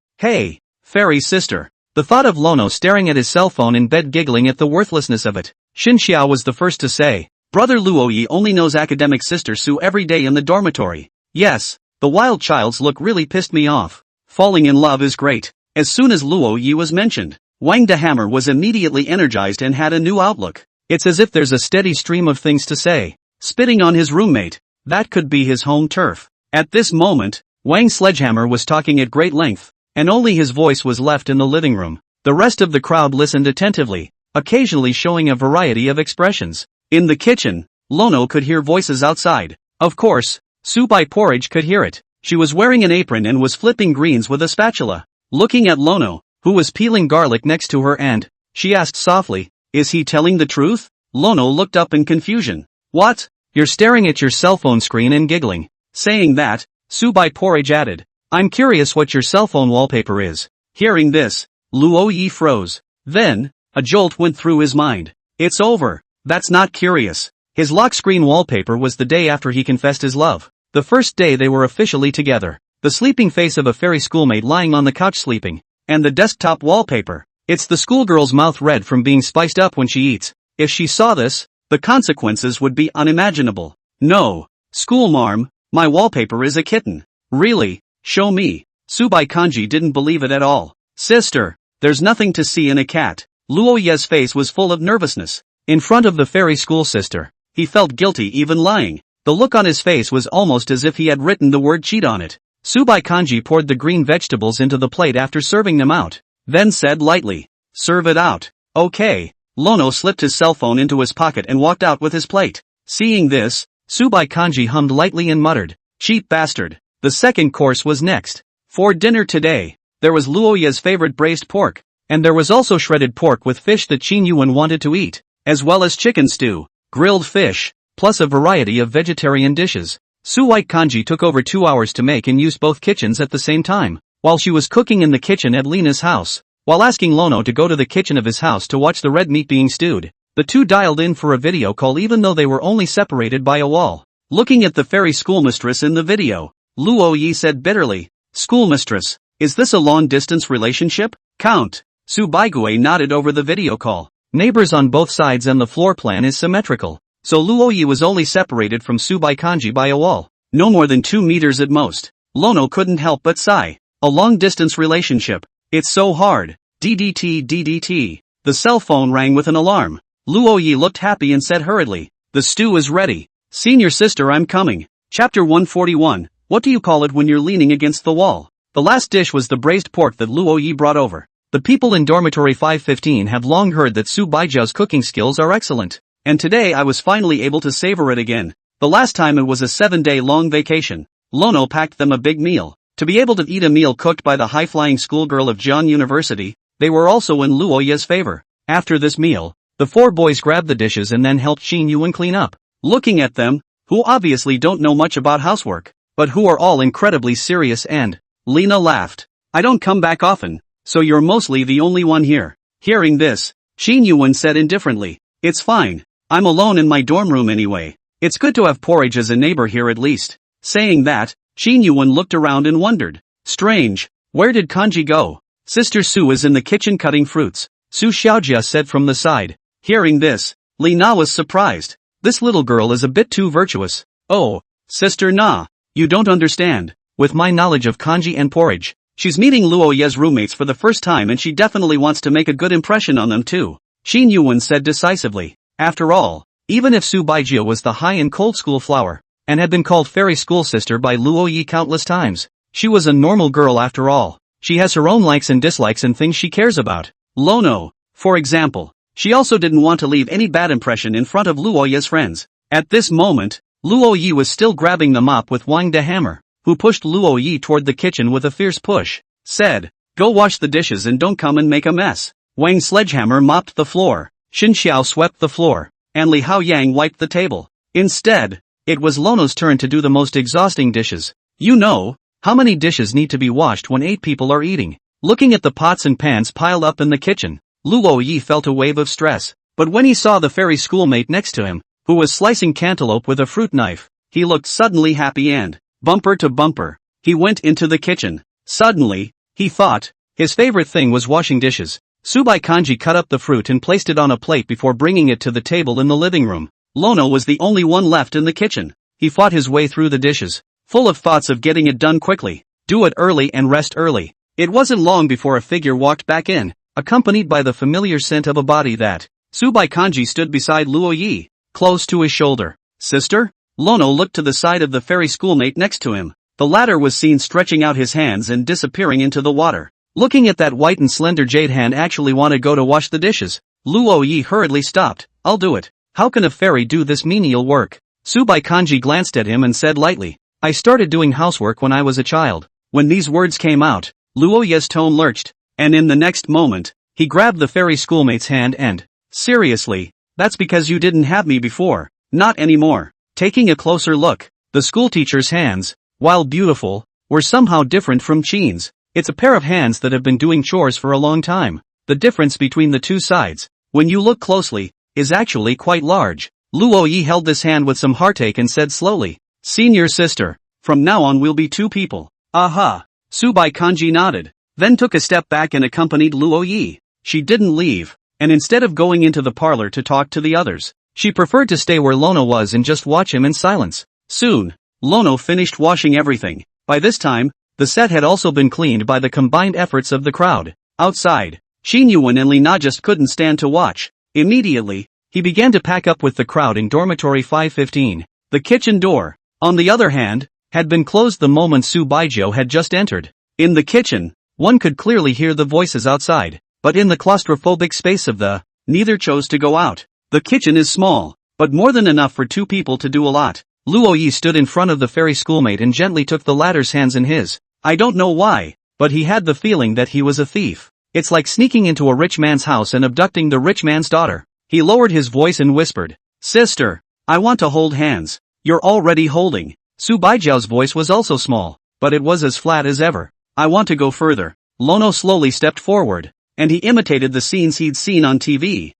fairy sister." The thought of Lono staring at his cell phone in bed giggling at the worthlessness of it. Xin Xiao was the first to say, "Brother Luo Yi only knows academic sister Su every day in the dormitory. Yes, the wild child's look really pissed me off. Falling in love is great." As soon as Luo Yi was mentioned, Wang de Hammer was immediately energized and had a new outlook. It's as if there's a steady stream of things to say. Spitting on his roommate, that could be his home turf. At this moment, Wang Sledgehammer was talking at great length, and only his voice was left in the living room. The rest of the crowd listened attentively, occasionally showing a variety of expressions. In the kitchen, Lono could hear voices outside. Of course, Subai Porridge could hear it. She was wearing an apron and was flipping greens with a spatula. Looking at Lono, who was peeling garlic next to her and, she asked softly, "Is he telling the truth?" Lono looked up in confusion. "What? You're staring at your cell phone screen and giggling." Saying that, Subai Porridge added, "I'm curious what your cell phone wallpaper is." Hearing this, Luo Yi froze. Then, a jolt went through his mind. It's over. That's not curious. His lock screen wallpaper was the day after he confessed his love. The first day they were officially together. The sleeping face of a fairy schoolmate lying on the couch sleeping. And the desktop wallpaper. It's the schoolgirl's mouth red from being spiced up when she eats. If she saw this, the consequences would be unimaginable. "No, schoolmarm, my wallpaper is a kitten." "Really? Show me." Subai Kanji didn't believe it at all. "Sister, there's nothing to see in a cat." Luo Ye's face was full of nervousness. In front of the fairy school sister, he felt guilty even lying. The look on his face was almost as if he had written the word cheat on it. Subai Kanji poured the green vegetables into the plate after serving them out, then said lightly, "Serve it out." "Okay." Lono slipped his cell phone into his pocket and walked out with his plate. Seeing this, Subai Kanji hummed lightly and muttered, "Cheap bastard." The second course was next. For dinner today, there was Luo Ye's favorite braised pork, and there was also shredded pork with fish that Qin Yuan wanted to eat, as well as chicken stew, grilled fish, plus a variety of vegetarian dishes. White Kanji took over 2 hours to make and use both kitchens at the same time, while she was cooking in the kitchen at Lena's house, while asking Lono to go to the kitchen of his house to watch the red meat being stewed. The two dialed in for a video call even though they were only separated by a wall. Looking at the fairy schoolmistress in the video, Luo Yi said bitterly, "Schoolmistress, is this a long-distance relationship?" Count. Su Baigue nodded over the video call. Neighbors on both sides and the floor plan is symmetrical, so Luo Yi was only separated from Su Baikanji by a wall, no more than 2 meters at most. Lono couldn't help but sigh. A long-distance relationship. It's so hard. DDT. The cell phone rang with an alarm. Luo Yi looked happy and said hurriedly, "The stew is ready. Senior sister, I'm coming." Chapter 141, What do you call it when you're leaning against the wall? The last dish was the braised pork that Luo Yi brought over. The people in dormitory 515 have long heard that Su Baijiao's cooking skills are excellent, and today I was finally able to savor it again. The last time it was a 7-day-long vacation. Lono packed them a big meal. To be able to eat a meal cooked by the high-flying schoolgirl of Jian University, they were also in Luo Yi's favor. After this meal, the 4 boys grabbed the dishes and then helped Xin Yuan clean up. Looking at them, who obviously don't know much about housework, but who are all incredibly serious and, Lena laughed. "I don't come back often, so you're mostly the only one here." Hearing this, Xin Yuan said indifferently, "It's fine, I'm alone in my dorm room anyway. It's good to have Porridge as a neighbor here at least." Saying that, Xin Yuan looked around and wondered. Strange, where did Kanji go? "Sister Su is in the kitchen cutting fruits," Su Xiaojia said from the side. Hearing this, Li Na was surprised. This little girl is a bit too virtuous. "Oh, Sister Na, you don't understand. With my knowledge of Kanji and Porridge, she's meeting Luo Ye's roommates for the first time and she definitely wants to make a good impression on them too," Xin Yuan said decisively. After all, even if Su Baijia was the high and cold school flower, and had been called fairy school sister by Luo Yi countless times, she was a normal girl after all. She has her own likes and dislikes and things she cares about. Lono, for example. She also didn't want to leave any bad impression in front of Luo Yi's friends. At this moment, Luo Yi was still grabbing the mop with Wang De Hammer, who pushed Luo Yi toward the kitchen with a fierce push. Said, "Go wash the dishes and don't come and make a mess." Wang Sledgehammer mopped the floor, Xin Xiao swept the floor, and Li Hao Yang wiped the table. Instead, it was Lono's turn to do the most exhausting dishes. You know, how many dishes need to be washed when 8 people are eating? Looking at the pots and pans piled up in the kitchen, Luo Yi felt a wave of stress. But when he saw the fairy schoolmate next to him, who was slicing cantaloupe with a fruit knife, he looked suddenly happy and, bumper to bumper, he went into the kitchen. Suddenly, he thought, his favorite thing was washing dishes. Subai Kanji cut up the fruit and placed it on a plate before bringing it to the table in the living room. Lono was the only one left in the kitchen. He fought his way through the dishes, full of thoughts of getting it done quickly, do it early and rest early. It wasn't long before a figure walked back in, accompanied by the familiar scent of a body that, Subai Kanji stood beside Luo Yi, close to his shoulder. "Sister?" Lono looked to the side of the fairy schoolmate next to him. The latter was seen stretching out his hands and disappearing into the water. Looking at that white and slender jade hand actually want to go to wash the dishes. Luo Yi hurriedly stopped. "I'll do it. How can a fairy do this menial work?" Subai Kanji glanced at him and said lightly, "I started doing housework when I was a child." When these words came out, Luo Yi's tone lurched, and in the next moment, he grabbed the fairy schoolmate's hand and, "Seriously, that's because you didn't have me before." "Not anymore." Taking a closer look, the schoolteacher's hands, while beautiful, were somehow different from Qin's. It's a pair of hands that have been doing chores for a long time. The difference between the two sides, when you look closely, is actually quite large. Luo Yi held this hand with some heartache and said slowly, "Senior sister, from now on we'll be 2 people. Aha." Subai Kanji nodded, then took a step back and accompanied Luo Yi. She didn't leave, and instead of going into the parlor to talk to the others, she preferred to stay where Lono was and just watch him in silence. Soon, Lono finished washing everything. By this time, the set had also been cleaned by the combined efforts of the crowd. Outside, Xin Yuan and Li Na just couldn't stand to watch. Immediately, he began to pack up with the crowd in dormitory 515. The kitchen door, on the other hand, had been closed the moment Su Baijiao had just entered. In the kitchen, one could clearly hear the voices outside, but in the claustrophobic space of the, neither chose to go out. The kitchen is small, but more than enough for 2 people to do a lot. Luo Yi stood in front of the fairy schoolmate and gently took the latter's hands in his. I don't know why, but he had the feeling that he was a thief. It's like sneaking into a rich man's house and abducting the rich man's daughter. He lowered his voice and whispered, "Sister, I want to hold hands." "You're already holding." Su Baijiao's voice was also small, but it was as flat as ever. I want to go further. Lono slowly stepped forward, and he imitated the scenes he'd seen on TV.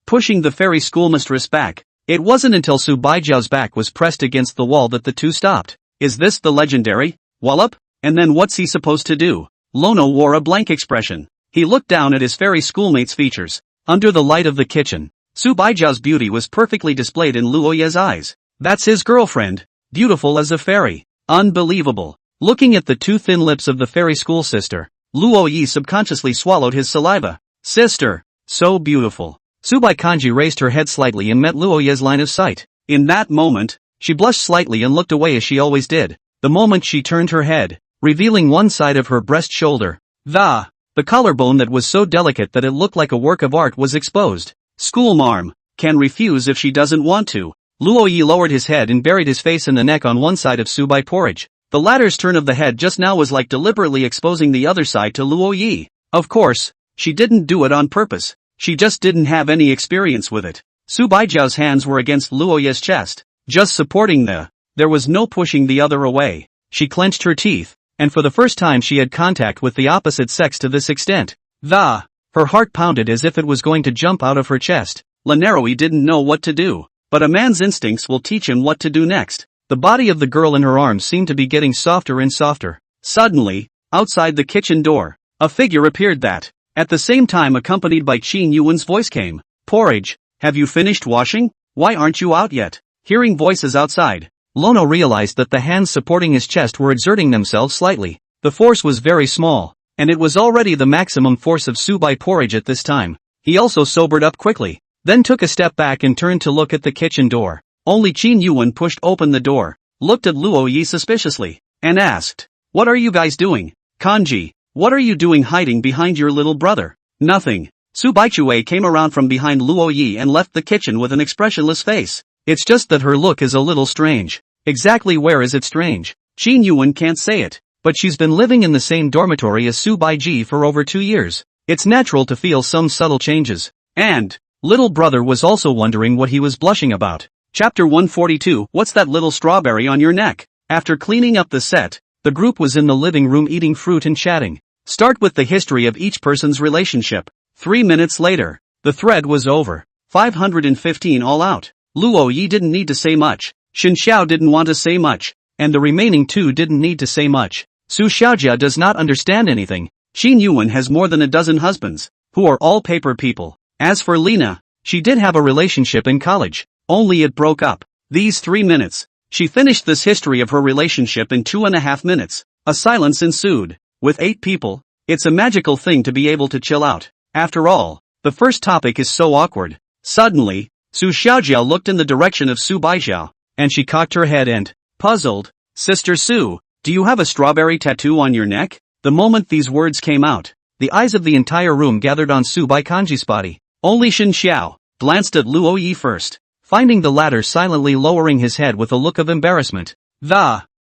Pushing the fairy schoolmistress back. It wasn't until Su Baijiao's back was pressed against the wall that the two stopped. Is this the legendary wallop? And then what's he supposed to do? Lono wore a blank expression. He looked down at his fairy schoolmate's features. Under the light of the kitchen, Su Baijiao's beauty was perfectly displayed in Luo Ye's eyes. That's his girlfriend. Beautiful as a fairy. Unbelievable. Looking at the two thin lips of the fairy school sister, Luo Yi subconsciously swallowed his saliva. Sister. So beautiful. Subai Kanji raised her head slightly and met Luo Ye's line of sight. In that moment, she blushed slightly and looked away as she always did. The moment she turned her head, revealing one side of her breast shoulder, the collarbone that was so delicate that it looked like a work of art was exposed. Schoolmarm can refuse if she doesn't want to. Luo Yi lowered his head and buried his face in the neck on one side of Subai Porridge. The latter's turn of the head just now was like deliberately exposing the other side to Luo Yi. Of course, she didn't do it on purpose. She just didn't have any experience with it. Su Baijiao's hands were against Luo Ye's chest, just supporting there was no pushing the other away. She clenched her teeth, and for the first time she had contact with the opposite sex to this extent. Her heart pounded as if it was going to jump out of her chest. Lanaroi didn't know what to do, but a man's instincts will teach him what to do next. The body of the girl in her arms seemed to be getting softer and softer. Suddenly, outside the kitchen door, a figure appeared that, at the same time accompanied by Qin Yuan's voice came. Porridge, have you finished washing? Why aren't you out yet? Hearing voices outside, Lono realized that the hands supporting his chest were exerting themselves slightly. The force was very small, and it was already the maximum force of Subai Porridge at this time. He also sobered up quickly, then took a step back and turned to look at the kitchen door. Only Qin Yuan pushed open the door, looked at Luo Yi suspiciously, and asked, "What are you guys doing? Kanji, what are you doing hiding behind your little brother?" Nothing. Su Baichue came around from behind Luo Yi and left the kitchen with an expressionless face. It's just that her look is a little strange. Exactly where is it strange? Qin Yuan can't say it, but she's been living in the same dormitory as Su Baiji for over 2 years. It's natural to feel some subtle changes. And, little brother was also wondering what he was blushing about. Chapter 142. What's that little strawberry on your neck? After cleaning up the set, the group was in the living room eating fruit and chatting. Start with the history of each person's relationship. 3 minutes later, the thread was over. 515 all out. Luo Yi didn't need to say much. Shen Xiao didn't want to say much. And the remaining two didn't need to say much. Su Xiaojia does not understand anything. Qin Yuan has more than a dozen husbands, who are all paper people. As for Lina, she did have a relationship in college, only it broke up. These 3 minutes. She finished this history of her relationship in 2.5 minutes. A silence ensued. With 8 people, it's a magical thing to be able to chill out. After all, the first topic is so awkward. Suddenly, Su Xiaojiao looked in the direction of Su Baijiao, and she cocked her head and, puzzled, "Sister Su, do you have a strawberry tattoo on your neck?" The moment these words came out, the eyes of the entire room gathered on Su Baikanji's body. Only Shen Xiao glanced at Luo Yi first, finding the latter silently lowering his head with a look of embarrassment.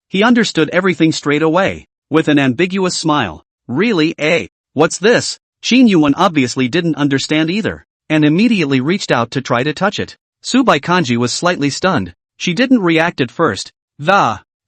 He understood everything straight away, with an ambiguous smile. Really, eh? What's this? Qin Yuan obviously didn't understand either, and immediately reached out to try to touch it. Subai Kanji was slightly stunned. She didn't react at first.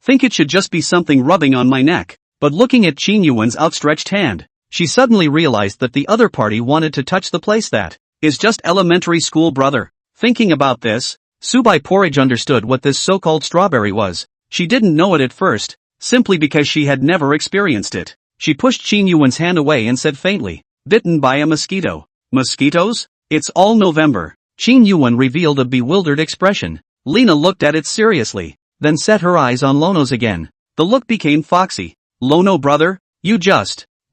Think it should just be something rubbing on my neck. But looking at Qin Yuan's outstretched hand, she suddenly realized that the other party wanted to touch the place that is just elementary school brother. Thinking about this, Subai Porridge understood what this so-called strawberry was. She didn't know it at first, simply because she had never experienced it. She pushed Qin Yuan's hand away and said faintly, "Bitten by a mosquito." Mosquitoes? It's all November. Qin Yuan revealed a bewildered expression. Lina looked at it seriously, then set her eyes on Lono's again. The look became foxy. "Lono brother,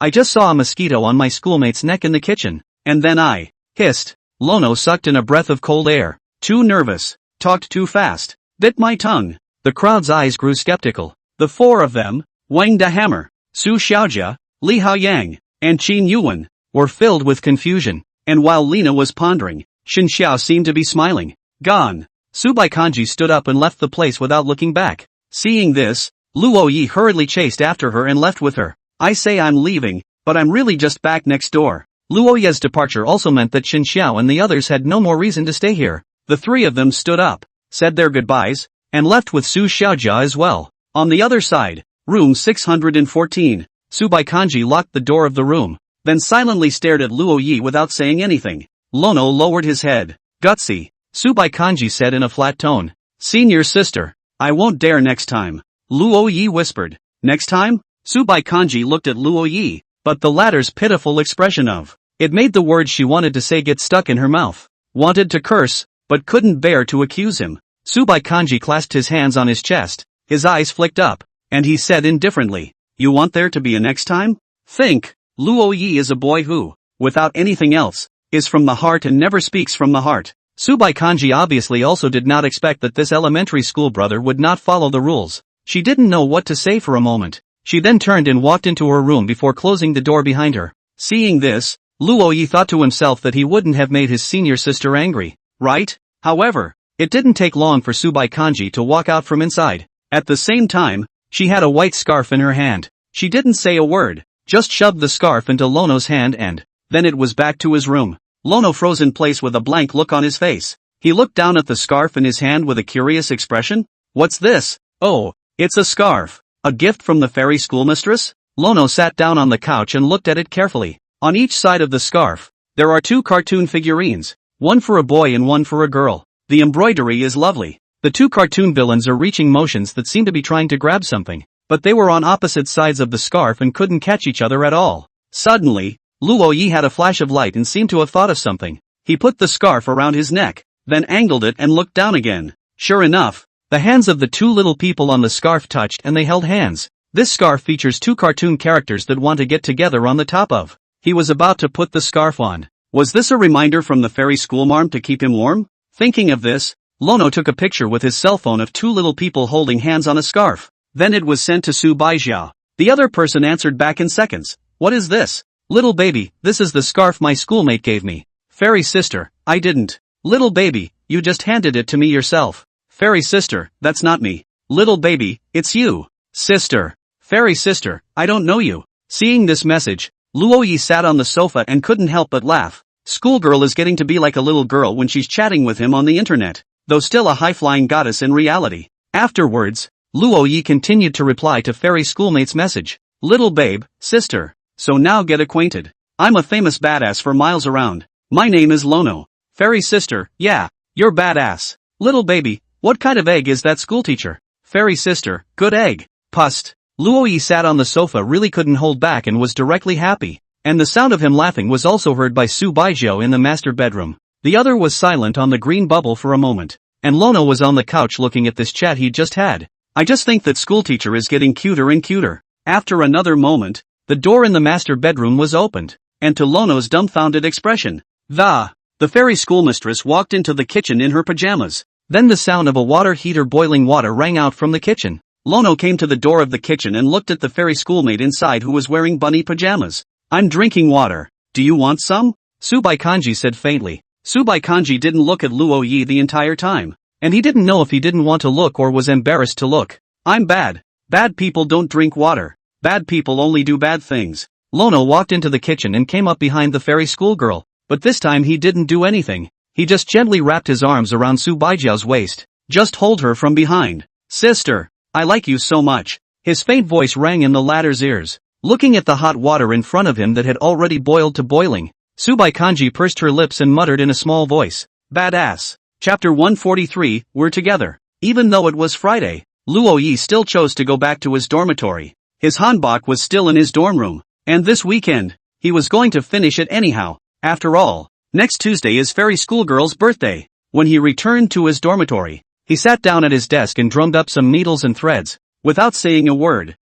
I just saw a mosquito on my schoolmate's neck in the kitchen, and then I hissed." Lono sucked in a breath of cold air. Too nervous, talked too fast, bit my tongue. The crowd's eyes grew skeptical. The 4 of them, Wang Da Hammer, Su Xiaojia, Li Haoyang, and Qin Yuan, were filled with confusion, and while Lina was pondering, Shen Xiao seemed to be smiling. Gone. Subai Kanji stood up and left the place without looking back. Seeing this, Luo Yi hurriedly chased after her and left with her. "I say I'm leaving, but I'm really just back next door." Luo Ye's departure also meant that Shen Xiao and the others had no more reason to stay here. The 3 of them stood up, said their goodbyes, and left with Su Xiaojia as well. On the other side, room 614, Su Baikanji locked the door of the room, then silently stared at Luo Yi without saying anything. Lono lowered his head. Gutsy, Su Baikanji said in a flat tone. Senior sister, I won't dare next time. Luo Yi whispered. Next time? Su Baikanji looked at Luo Yi, but the latter's pitiful expression of it made the words she wanted to say get stuck in her mouth. Wanted to curse, but couldn't bear to accuse him. Su Baikanji clasped his hands on his chest, his eyes flicked up, and he said indifferently, You want there to be a next time? Think, Luo Yi is a boy who, without anything else, is from the heart and never speaks from the heart. Su Baikanji obviously also did not expect that this elementary school brother would not follow the rules. She didn't know what to say for a moment. She then turned and walked into her room before closing the door behind her. Seeing this, Luo Yi thought to himself that he wouldn't have made his senior sister angry, right? However, it didn't take long for Su Baikanji to walk out from inside. At the same time, she had a white scarf in her hand. She didn't say a word, just shoved the scarf into Lono's hand and then it was back to his room. Lono froze in place with a blank look on his face. He looked down at the scarf in his hand with a curious expression. What's this? Oh, it's a scarf. A gift from the fairy schoolmistress? Lono sat down on the couch and looked at it carefully. On each side of the scarf, there are two cartoon figurines, one for a boy and one for a girl. The embroidery is lovely. The two cartoon villains are reaching motions that seem to be trying to grab something, but they were on opposite sides of the scarf and couldn't catch each other at all. Suddenly, Luo Yi had a flash of light and seemed to have thought of something. He put the scarf around his neck, then angled it and looked down again. Sure enough, the hands of the two little people on the scarf touched and they held hands. This scarf features two cartoon characters that want to get together on the top of. He was about to put the scarf on. Was this a reminder from the fairy schoolmarm to keep him warm? Thinking of this, Lono took a picture with his cell phone of two little people holding hands on a scarf. Then it was sent to Su Baijiao. The other person answered back in seconds. What is this? Little baby, this is the scarf my schoolmate gave me. Fairy sister, I didn't. Little baby, you just handed it to me yourself. Fairy sister, that's not me. Little baby, it's you. Sister. Fairy sister, I don't know you. Seeing this message, Luo Yi sat on the sofa and couldn't help but laugh. Schoolgirl is getting to be like a little girl when she's chatting with him on the internet, though still a high-flying goddess in reality. Afterwards, Luo Yi continued to reply to fairy schoolmate's message. Little babe, sister. So now get acquainted. I'm a famous badass for miles around. My name is Lono. Fairy sister, yeah, you're badass. Little baby, what kind of egg is that schoolteacher? Fairy sister, good egg. Pust. Luo Yi sat on the sofa, really couldn't hold back and was directly happy. And the sound of him laughing was also heard by Su Baijiao in the master bedroom. The other was silent on the green bubble for a moment. And Lono was on the couch looking at this chat he just had. I just think that schoolteacher is getting cuter and cuter. After another moment, the door in the master bedroom was opened. And to Lono's dumbfounded expression, the fairy schoolmistress walked into the kitchen in her pajamas. Then the sound of a water heater boiling water rang out from the kitchen. Lono came to the door of the kitchen and looked at the fairy schoolmate inside who was wearing bunny pajamas. I'm drinking water. Do you want some? Su Baikanji said faintly. Su Baikanji didn't look at Luo Yi the entire time. And he didn't know if he didn't want to look or was embarrassed to look. I'm bad. Bad people don't drink water. Bad people only do bad things. Lono walked into the kitchen and came up behind the fairy schoolgirl. But this time he didn't do anything. He just gently wrapped his arms around Su Baijiao's waist. Just hold her from behind. Sister, I like you so much. His faint voice rang in the latter's ears. Looking at the hot water in front of him that had already boiled to boiling, Su Baikanji pursed her lips and muttered in a small voice. Badass. Chapter 143, We're together. Even though it was Friday, Luo Yi still chose to go back to his dormitory. His hanbok was still in his dorm room. And this weekend, he was going to finish it anyhow. After all, next Tuesday is fairy schoolgirl's birthday. When he returned to his dormitory, he sat down at his desk and drummed up some needles and threads, without saying a word.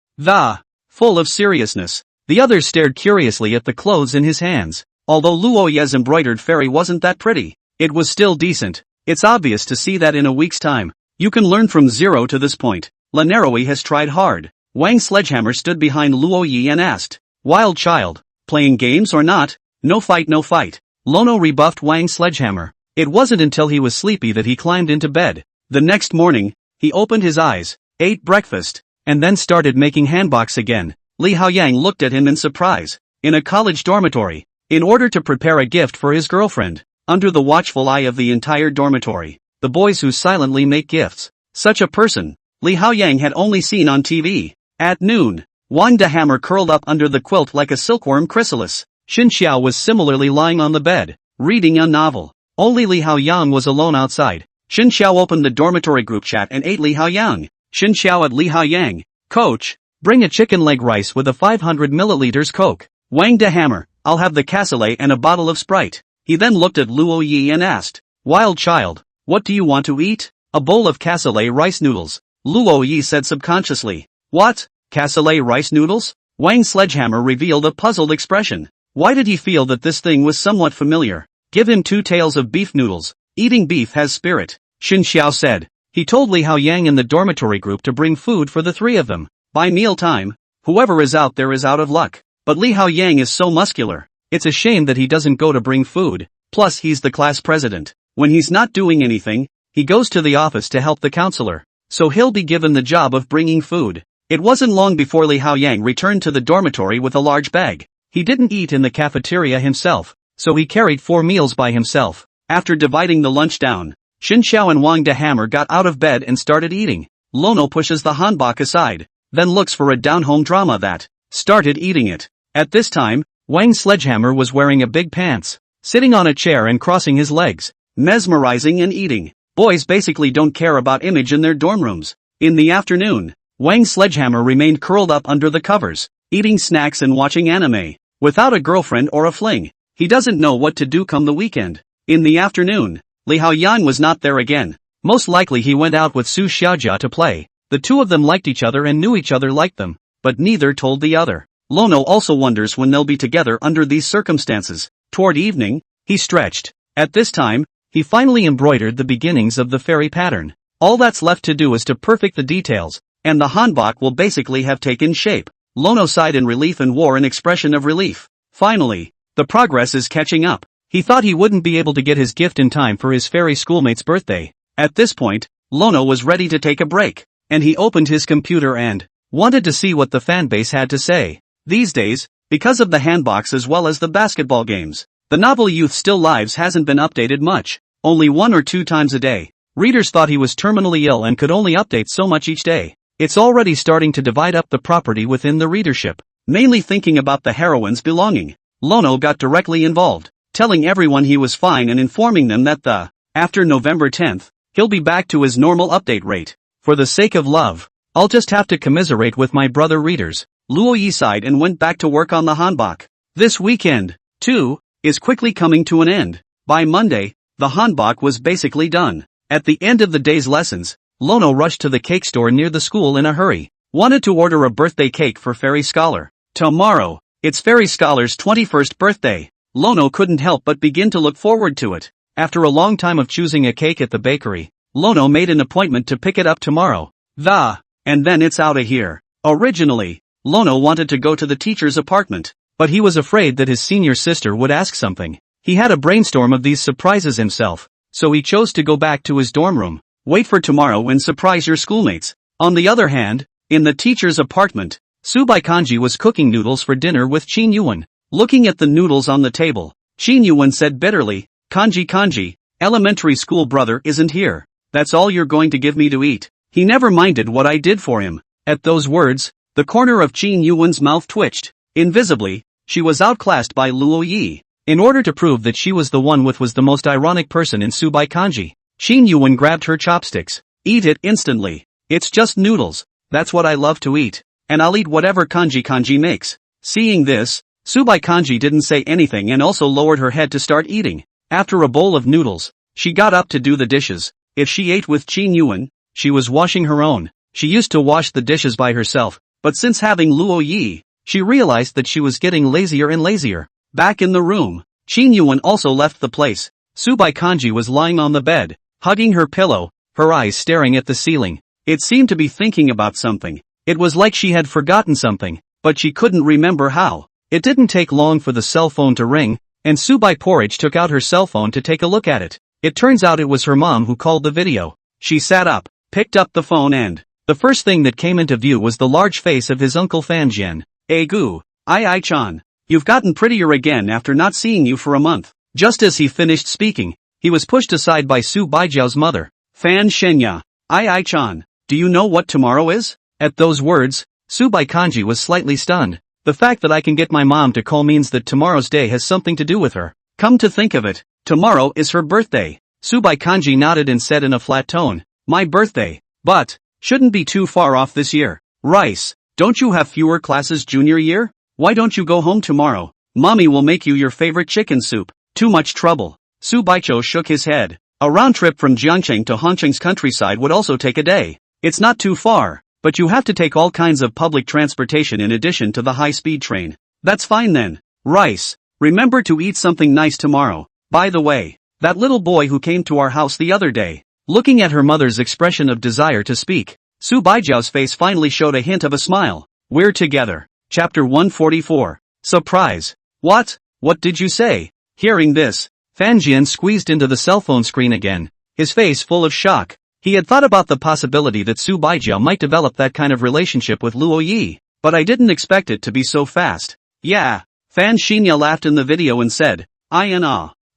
Full of seriousness, the others stared curiously at the clothes in his hands. Although Luo Yi's embroidered fairy wasn't that pretty, it was still decent. It's obvious to see that in a week's time. You can learn from zero to this point. Lanaroi has tried hard. Wang Sledgehammer stood behind Luo Yi and asked, Wild child, playing games or not? No fight, no fight. Lono rebuffed Wang Sledgehammer. It wasn't until he was sleepy that he climbed into bed. The next morning, he opened his eyes, ate breakfast, and then started making hanboks again. Li Haoyang looked at him in surprise. In a college dormitory, in order to prepare a gift for his girlfriend, under the watchful eye of the entire dormitory, the boys who silently make gifts. Such a person, Li Haoyang had only seen on TV. At noon, Wang De Hammer curled up under the quilt like a silkworm chrysalis. Xin Xiao was similarly lying on the bed, reading a novel. Only Li Haoyang was alone outside. Xin Xiao opened the dormitory group chat and ate Li Haoyang. Xin Xiao at Li Haoyang. Coach, bring a chicken leg rice with a 500 milliliters Coke. Wang De Hammer, I'll have the cassoulet and a bottle of Sprite. He then looked at Luo Yi and asked, Wild child, what do you want to eat? A bowl of cassoulet rice noodles. Luo Yi said subconsciously. What? Cassoulet rice noodles? Wang Sledgehammer revealed a puzzled expression. Why did he feel that this thing was somewhat familiar? Give him 2 tails of beef noodles. Eating beef has spirit, Xin Xiao said. He told Li Haoyang in the dormitory group to bring food for the 3 of them. By mealtime, whoever is out there is out of luck. But Li Haoyang is so muscular. It's a shame that he doesn't go to bring food. Plus he's the class president. When he's not doing anything, he goes to the office to help the counselor. So he'll be given the job of bringing food. It wasn't long before Li Haoyang returned to the dormitory with a large bag. He didn't eat in the cafeteria himself, so he carried 4 meals by himself. After dividing the lunch down, Xin Xiao and Wang De Hammer got out of bed and started eating. Lono pushes the hanbok aside, then looks for a down-home drama that started eating it. At this time, Wang Sledgehammer was wearing a big pants, sitting on a chair and crossing his legs, mesmerizing and eating. Boys basically don't care about image in their dorm rooms. In the afternoon, Wang Sledgehammer remained curled up under the covers, eating snacks and watching anime. Without a girlfriend or a fling, he doesn't know what to do come the weekend. In the afternoon, Li Haoyang was not there again. Most likely he went out with Su Xiaojia to play. The 2 of them liked each other and knew each other liked them, but neither told the other. Lono also wonders when they'll be together under these circumstances. Toward evening, he stretched. At this time, he finally embroidered the beginnings of the fairy pattern. All that's left to do is to perfect the details, and the hanbok will basically have taken shape. Lono sighed in relief and wore an expression of relief. Finally, the progress is catching up. He thought he wouldn't be able to get his gift in time for his fairy schoolmate's birthday. At this point, Lono was ready to take a break, and he opened his computer and wanted to see what the fanbase had to say. These days, because of the handbox as well as the basketball games, the novel Youth Still Lives hasn't been updated much, only 1 or 2 times a day. Readers thought he was terminally ill and could only update so much each day. It's already starting to divide up the property within the readership, mainly thinking about the heroine's belonging. Lono got directly involved, telling everyone he was fine and informing them that after November 10th, he'll be back to his normal update rate. For the sake of love, I'll just have to commiserate with my brother readers. Luo Yi sighed and went back to work on the hanbok. This weekend, too, is quickly coming to an end. By Monday, the hanbok was basically done. At the end of the day's lessons, Lono rushed to the cake store near the school in a hurry. Wanted to order a birthday cake for Fairy Scholar. Tomorrow, it's Fairy Scholar's 21st birthday. Lono couldn't help but begin to look forward to it. After a long time of choosing a cake at the bakery, Lono made an appointment to pick it up tomorrow. And then it's outta here. Originally, Lono wanted to go to the teacher's apartment, but he was afraid that his senior sister would ask something. He had a brainstorm of these surprises himself, so he chose to go back to his dorm room. Wait for tomorrow and surprise your schoolmates. On the other hand, in the teacher's apartment, Subai Kanji was cooking noodles for dinner with Qin Yuan. Looking at the noodles on the table, Qin Yuan said bitterly, Kanji, elementary school brother isn't here. That's all you're going to give me to eat. He never minded what I did for him. At those words, the corner of Qin Yuan's mouth twitched. Invisibly, she was outclassed by Luo Yi. In order to prove that she was the one with was the most ironic person in Subai Kanji, Qin Yuan grabbed her chopsticks. Eat it instantly. It's just noodles. That's what I love to eat. And I'll eat whatever Kanji makes. Seeing this, Subai Kanji didn't say anything and also lowered her head to start eating. After a bowl of noodles, she got up to do the dishes. If she ate with Qin Yuan, she was washing her own. She used to wash the dishes by herself, but since having Luo Yi, she realized that she was getting lazier and lazier. Back in the room, Qin Yuan also left the place. Subai Kanji was lying on the bed, hugging her pillow, her eyes staring at the ceiling. It seemed to be thinking about something. It was like she had forgotten something, but she couldn't remember how. It didn't take long for the cell phone to ring, and Subai Porridge took out her cell phone to take a look at it. It turns out it was her mom who called the video. She sat up, picked up the phone and the first thing that came into view was the large face of his uncle Fanjian. Gu, Ai-chan, you've gotten prettier again after not seeing you for a month. Just as he finished speaking, he was pushed aside by Su Baijiao's mother. Fan Shenya, Ai-chan, do you know what tomorrow is? At those words, Subai Kanji was slightly stunned. The fact that I can get my mom to call means that tomorrow's day has something to do with her. Come to think of it, tomorrow is her birthday. Subai Kanji nodded and said in a flat tone, my birthday. But, shouldn't be too far off this year. Rice, don't you have fewer classes junior year? Why don't you go home tomorrow? Mommy will make you your favorite chicken soup. Too much trouble. Subaicho shook his head. A round trip from Jiangcheng to Hongqing's countryside would also take a day. It's not too far, but you have to take all kinds of public transportation in addition to the high-speed train. That's fine then. Rice, remember to eat something nice tomorrow. By the way, that little boy who came to our house the other day. Looking at her mother's expression of desire to speak, Su Baijiao's face finally showed a hint of a smile. We're together. Chapter 144. Surprise. What? What did you say? Hearing this, Fan Jian squeezed into the cell phone screen again, his face full of shock. He had thought about the possibility that Su Baijiao might develop that kind of relationship with Luo Yi, but I didn't expect it to be so fast. Yeah. Fan Xinya laughed in the video and said,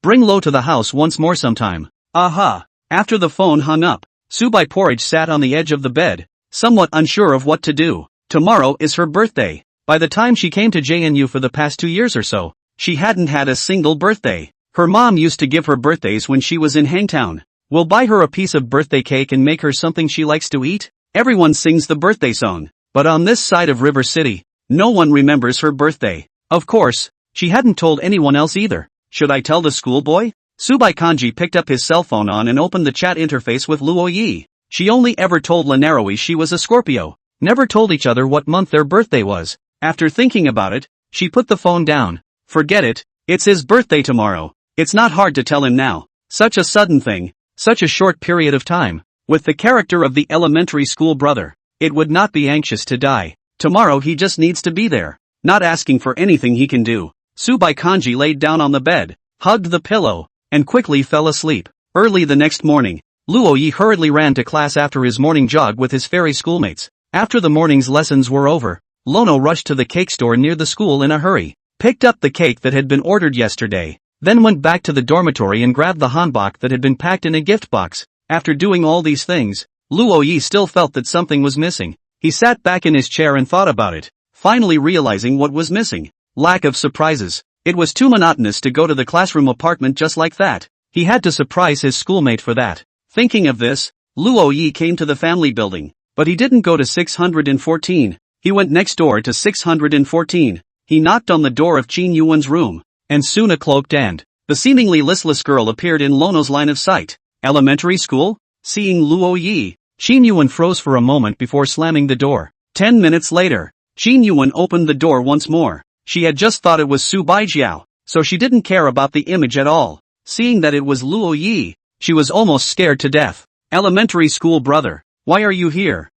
bring Lo to the house once more sometime. Aha. After the phone hung up, Subai Porridge sat on the edge of the bed, somewhat unsure of what to do. Tomorrow is her birthday. By the time she came to JNU for the past 2 years or so, she hadn't had a single birthday. Her mom used to give her birthdays when she was in Hangtown. We'll buy her a piece of birthday cake and make her something she likes to eat. Everyone sings the birthday song. But on this side of River City, no one remembers her birthday. Of course, she hadn't told anyone else either. Should I tell the schoolboy? Subai Kanji picked up his cell phone and opened the chat interface with Luo Yi. She only ever told Lanaroi she was a Scorpio. Never told each other what month their birthday was. After thinking about it, she put the phone down. Forget it, it's his birthday tomorrow. It's not hard to tell him now. Such a sudden thing, such a short period of time. With the character of the elementary school brother, it would not be anxious to die. Tomorrow he just needs to be there. Not asking for anything he can do. Subai Kanji laid down on the bed, hugged the pillow, and quickly fell asleep. Early the next morning, Luo Yi hurriedly ran to class after his morning jog with his fairy schoolmates. After the morning's lessons were over, Lono rushed to the cake store near the school in a hurry, picked up the cake that had been ordered yesterday, then went back to the dormitory and grabbed the hanbok that had been packed in a gift box. After doing all these things, Luo Yi still felt that something was missing. He sat back in his chair and thought about it, finally realizing what was missing. Lack of surprises. It was too monotonous to go to the classroom apartment just like that. He had to surprise his schoolmate for that. Thinking of this, Luo Yi came to the family building, but he didn't go to 614. He went next door to 614. He knocked on the door of Qin Yuan's room, and soon a cloaked and the seemingly listless girl appeared in Lono's line of sight. Elementary school? Seeing Luo Yi, Qin Yuan froze for a moment before slamming the door. 10 minutes later, Qin Yuan opened the door once more. She had just thought it was Su Baijiao, so she didn't care about the image at all. Seeing that it was Luo Yi, she was almost scared to death. Elementary school brother, why are you here?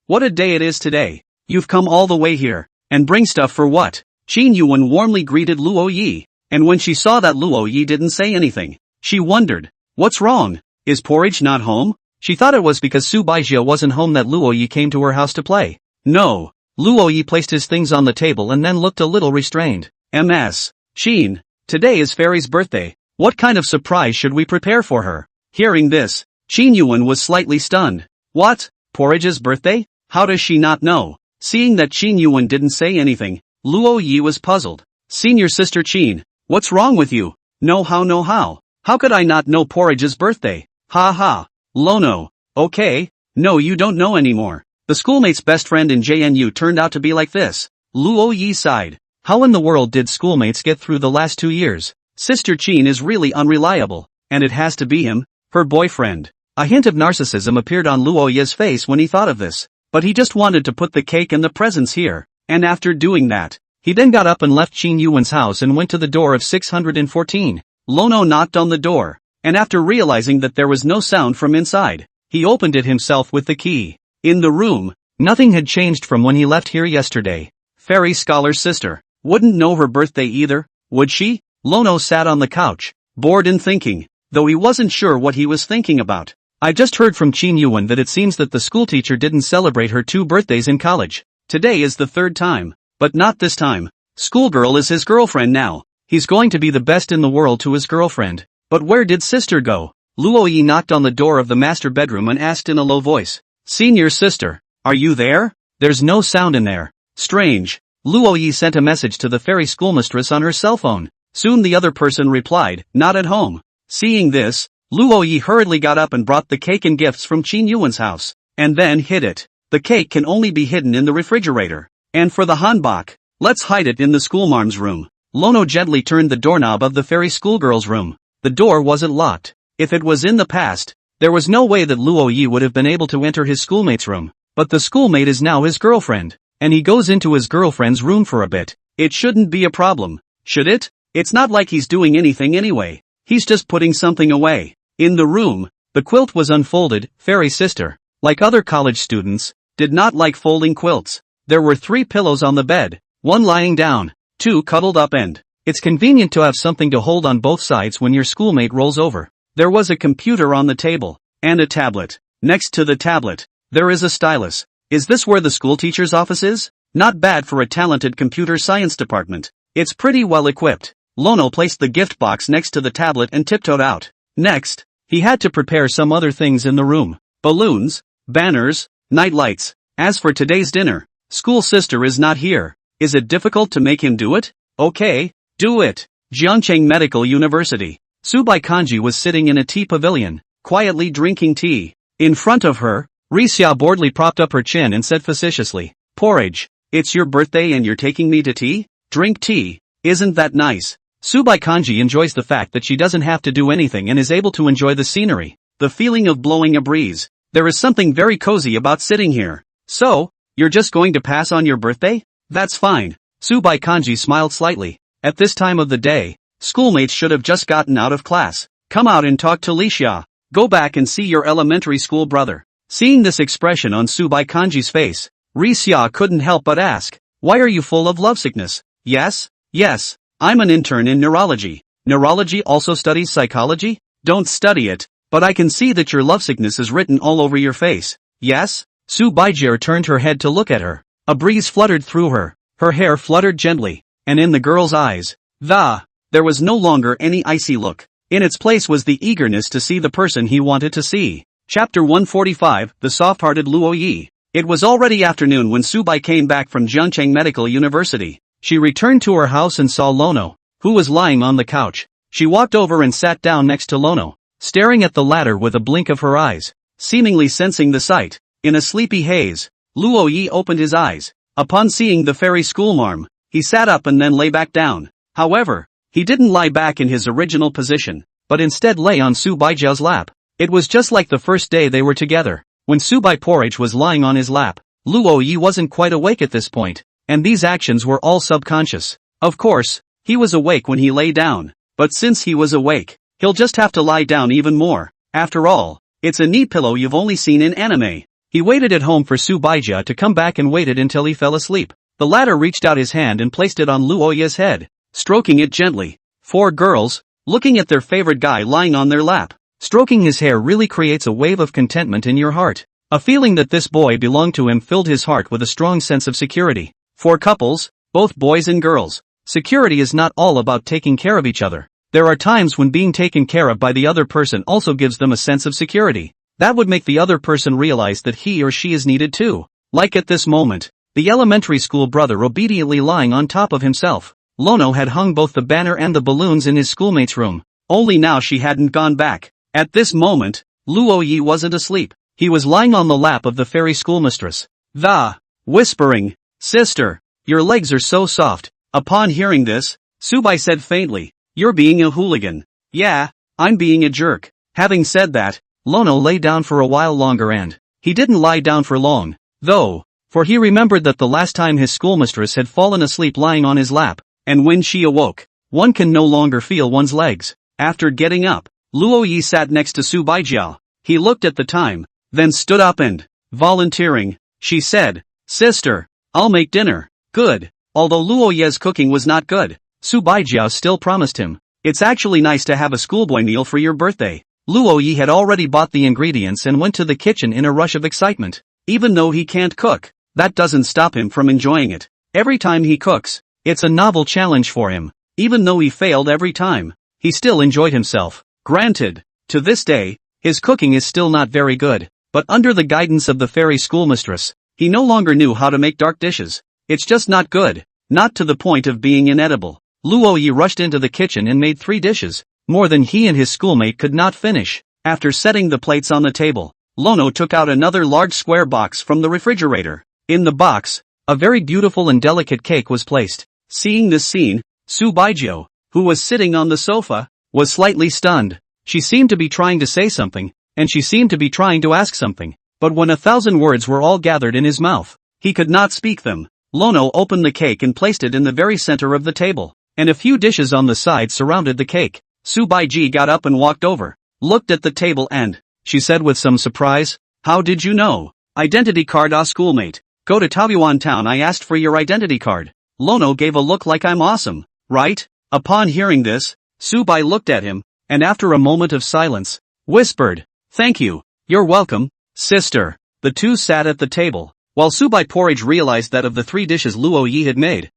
What a day it is today. You've come all the way here, and bring stuff for what? Qin Yuan warmly greeted Luo Yi, and when she saw that Luo Yi didn't say anything, she wondered, what's wrong? Is Porridge not home? She thought it was because Su Baijiao wasn't home that Luo Yi came to her house to play. No. Luo Yi placed his things on the table and then looked a little restrained. Qin, today is Fairy's birthday. What kind of surprise should we prepare for her? Hearing this, Qin Yuan was slightly stunned. What? Porridge's birthday? How does she not know? Seeing that Qin Yuan didn't say anything, Luo Yi was puzzled. Senior sister Qin, what's wrong with you? No how? How could I not know Porridge's birthday? Ha ha. Lono. Okay. No, you don't know anymore. The schoolmate's best friend in JNU turned out to be like this. Luo Yi sighed. How in the world did schoolmates get through the last 2 years? Sister Qin is really unreliable, and it has to be him, her boyfriend. A hint of narcissism appeared on Luo Yi's face when he thought of this, but he just wanted to put the cake and the presents here, and after doing that, he then got up and left Qin Yuan's house and went to the door of 614. Lono knocked on the door, and after realizing that there was no sound from inside, he opened it himself with the key. In the room, nothing had changed from when he left here yesterday. Fairy Scholar's sister wouldn't know her birthday either, would she? Lono sat on the couch, bored and thinking, though he wasn't sure what he was thinking about. I just heard from Qin Yuan that it seems that the schoolteacher didn't celebrate her 2 birthdays in college. Today is the 3rd time, but not this time. Schoolgirl is his girlfriend now. He's going to be the best in the world to his girlfriend. But where did sister go? Luo Yi knocked on the door of the master bedroom and asked in a low voice, "Senior sister, are you there?" There's no sound in there. Strange. Luo Yi sent a message to the fairy schoolmistress on her cell phone. Soon the other person replied, "Not at home." Seeing this, Luo Yi hurriedly got up and brought the cake and gifts from Qin Yuan's house, and then hid it. The cake can only be hidden in the refrigerator. And for the hanbok, let's hide it in the schoolmarm's room. Lono gently turned the doorknob of the fairy schoolgirl's room. The door wasn't locked. If it was in the past, there was no way that Luo Yi would have been able to enter his schoolmate's room. But the schoolmate is now his girlfriend, and he goes into his girlfriend's room for a bit. It shouldn't be a problem, should it? It's not like he's doing anything anyway. He's just putting something away. In the room, the quilt was unfolded. Fairy sister, like other college students, did not like folding quilts. There were 3 pillows on the bed, 1 lying down, 2 cuddled up, and it's convenient to have something to hold on both sides when your schoolmate rolls over. There was a computer on the table, and a tablet. Next to the tablet, there is a stylus. Is this where the school teacher's office is? Not bad for a talented computer science department. It's pretty well equipped. Lono placed the gift box next to the tablet and tiptoed out. Next, he had to prepare some other things in the room. Balloons, banners, night lights. As for today's dinner, school sister is not here. Is it difficult to make him do it? Okay, do it. Jiangcheng Medical University. Subai Kanji was sitting in a tea pavilion, quietly drinking tea. In front of her, Rixia boredly propped up her chin and said facetiously, "Porridge, it's your birthday and you're taking me to tea? Drink tea, isn't that nice?" Subai Kanji enjoys the fact that she doesn't have to do anything and is able to enjoy the scenery, the feeling of blowing a breeze. There is something very cozy about sitting here. So, you're just going to pass on your birthday? That's fine. Subai Kanji smiled slightly. At this time of the day, schoolmates should have just gotten out of class. Come out and talk to Lixia. Go back and see your elementary school brother. Seeing this expression on Subai Kanji's face, Rixia couldn't help but ask, "Why are you full of lovesickness?" Yes, I'm an intern in neurology. Neurology also studies psychology? Don't study it, but I can see that your lovesickness is written all over your face. Yes? Subaijie turned her head to look at her. A breeze fluttered through her. Her hair fluttered gently, and in the girl's eyes, there was no longer any icy look. In its place was the eagerness to see the person he wanted to see. Chapter 145, The Soft-Hearted Luo Yi. It was already afternoon when Subai came back from Jiangcheng Medical University. She returned to her house and saw Lono, who was lying on the couch. She walked over and sat down next to Lono, staring at the latter with a blink of her eyes, seemingly sensing the sight. In a sleepy haze, Luo Yi opened his eyes. Upon seeing the fairy schoolmarm, he sat up and then lay back down. However, he didn't lie back in his original position, but instead lay on Subaijia's lap. It was just like the first day they were together. When Subai Porridge was lying on his lap, Luo Yi wasn't quite awake at this point, and these actions were all subconscious. Of course, he was awake when he lay down, but since he was awake, he'll just have to lie down even more. After all, it's a knee pillow you've only seen in anime. He waited at home for Subaijia to come back and waited until he fell asleep. The latter reached out his hand and placed it on Luo Yi's head, stroking it gently. 4 girls, looking at their favorite guy lying on their lap, stroking his hair really creates a wave of contentment in your heart. A feeling that this boy belonged to him filled his heart with a strong sense of security. For couples, both boys and girls, security is not all about taking care of each other. There are times when being taken care of by the other person also gives them a sense of security. That would make the other person realize that he or she is needed too. Like at this moment, the elementary school brother obediently lying on top of himself. Lono had hung both the banner and the balloons in his schoolmate's room. Only now she hadn't gone back. At this moment, Luo Yi wasn't asleep. He was lying on the lap of the fairy schoolmistress. Whispering, "Sister, your legs are so soft." Upon hearing this, Subai said faintly, "You're being a hooligan." "Yeah, I'm being a jerk." Having said that, Lono lay down for a while longer and he didn't lie down for long, though, for he remembered that the last time his schoolmistress had fallen asleep lying on his lap, and when she awoke, one can no longer feel one's legs. After getting up, Luo Yi sat next to Subaijia. He looked at the time, then stood up and, volunteering, she said, "Sister, I'll make dinner." Good. Although Luo Yi's cooking was not good, Subaijia still promised him, "It's actually nice to have a schoolboy meal for your birthday." Luo Yi had already bought the ingredients and went to the kitchen in a rush of excitement. Even though he can't cook, that doesn't stop him from enjoying it. Every time he cooks, it's a novel challenge for him. Even though he failed every time, he still enjoyed himself. Granted, To this day, his cooking is still not very good, but under the guidance of the fairy schoolmistress, he no longer knew how to make dark dishes. It's just not good, not to the point of being inedible. Luo Yi rushed into the kitchen and made 3 dishes, more than he and his schoolmate could not finish. After setting the plates on the table, Lono took out another large square box from the refrigerator. In the box, a very beautiful and delicate cake was placed. Seeing this scene, Su Baijiu, who was sitting on the sofa, was slightly stunned. She seemed to be trying to say something, and she seemed to be trying to ask something, but when 1,000 words were all gathered in his mouth, he could not speak them. Lono opened the cake and placed it in the very center of the table, and a few dishes on the side surrounded the cake. Su Baiji got up and walked over, looked at the table and, she said with some surprise, "How did you know? Identity card schoolmate. Go to Taoyuan town, I asked for your identity card." Lono gave a look like I'm awesome, right? Upon hearing this, Su Bai looked at him, and after a moment of silence, whispered, "Thank you, you're welcome, sister." The two sat at the table, while Su Bai porridge realized that of the 3 dishes Luo Yi had made,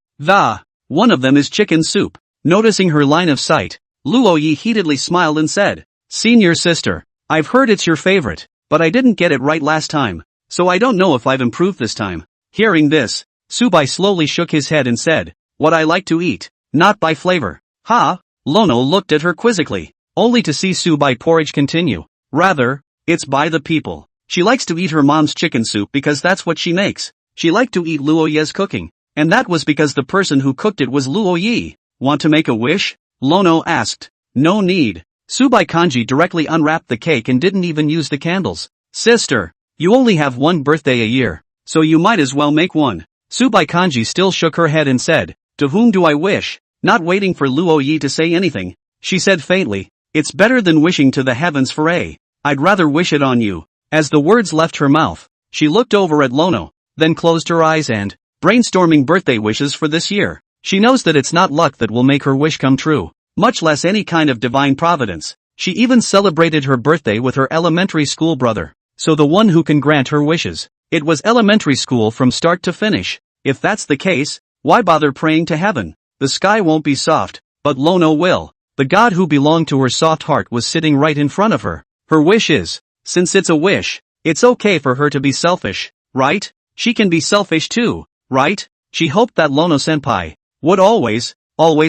one of them is chicken soup. Noticing her line of sight, Luo Yi heatedly smiled and said, "Senior sister, I've heard it's your favorite, but I didn't get it right last time, so I don't know if I've improved this time." Hearing this, Su Bai slowly shook his head and said, "What I like to eat, not by flavor." Ha! Lono looked at her quizzically, only to see Su Bai porridge continue. "Rather, it's by the people. She likes to eat her mom's chicken soup because that's what she makes. She liked to eat Luo Ye's cooking, and that was because the person who cooked it was Luo Yi. Want to make a wish?" Lono asked. "No need." Su Bai Kanji directly unwrapped the cake and didn't even use the candles. "Sister, you only have one birthday a year, so you might as well make one." Su Bai Kanji still shook her head and said, "To whom do I wish?" Not waiting for Luo Yi to say anything, she said faintly, "It's better than wishing to the heavens for a. I'd rather wish it on you." As the words left her mouth, she looked over at Lono, then closed her eyes and, brainstorming birthday wishes for this year. She knows that it's not luck that will make her wish come true, much less any kind of divine providence. She even celebrated her birthday with her elementary school brother, so the one who can grant her wishes. It was elementary school from start to finish. If that's the case, why bother praying to heaven? The sky won't be soft, but Lono will. The god who belonged to her soft heart was sitting right in front of her. Her wish is, since it's a wish, it's okay for her to be selfish, right? She can be selfish too, right? She hoped that Lono-senpai would always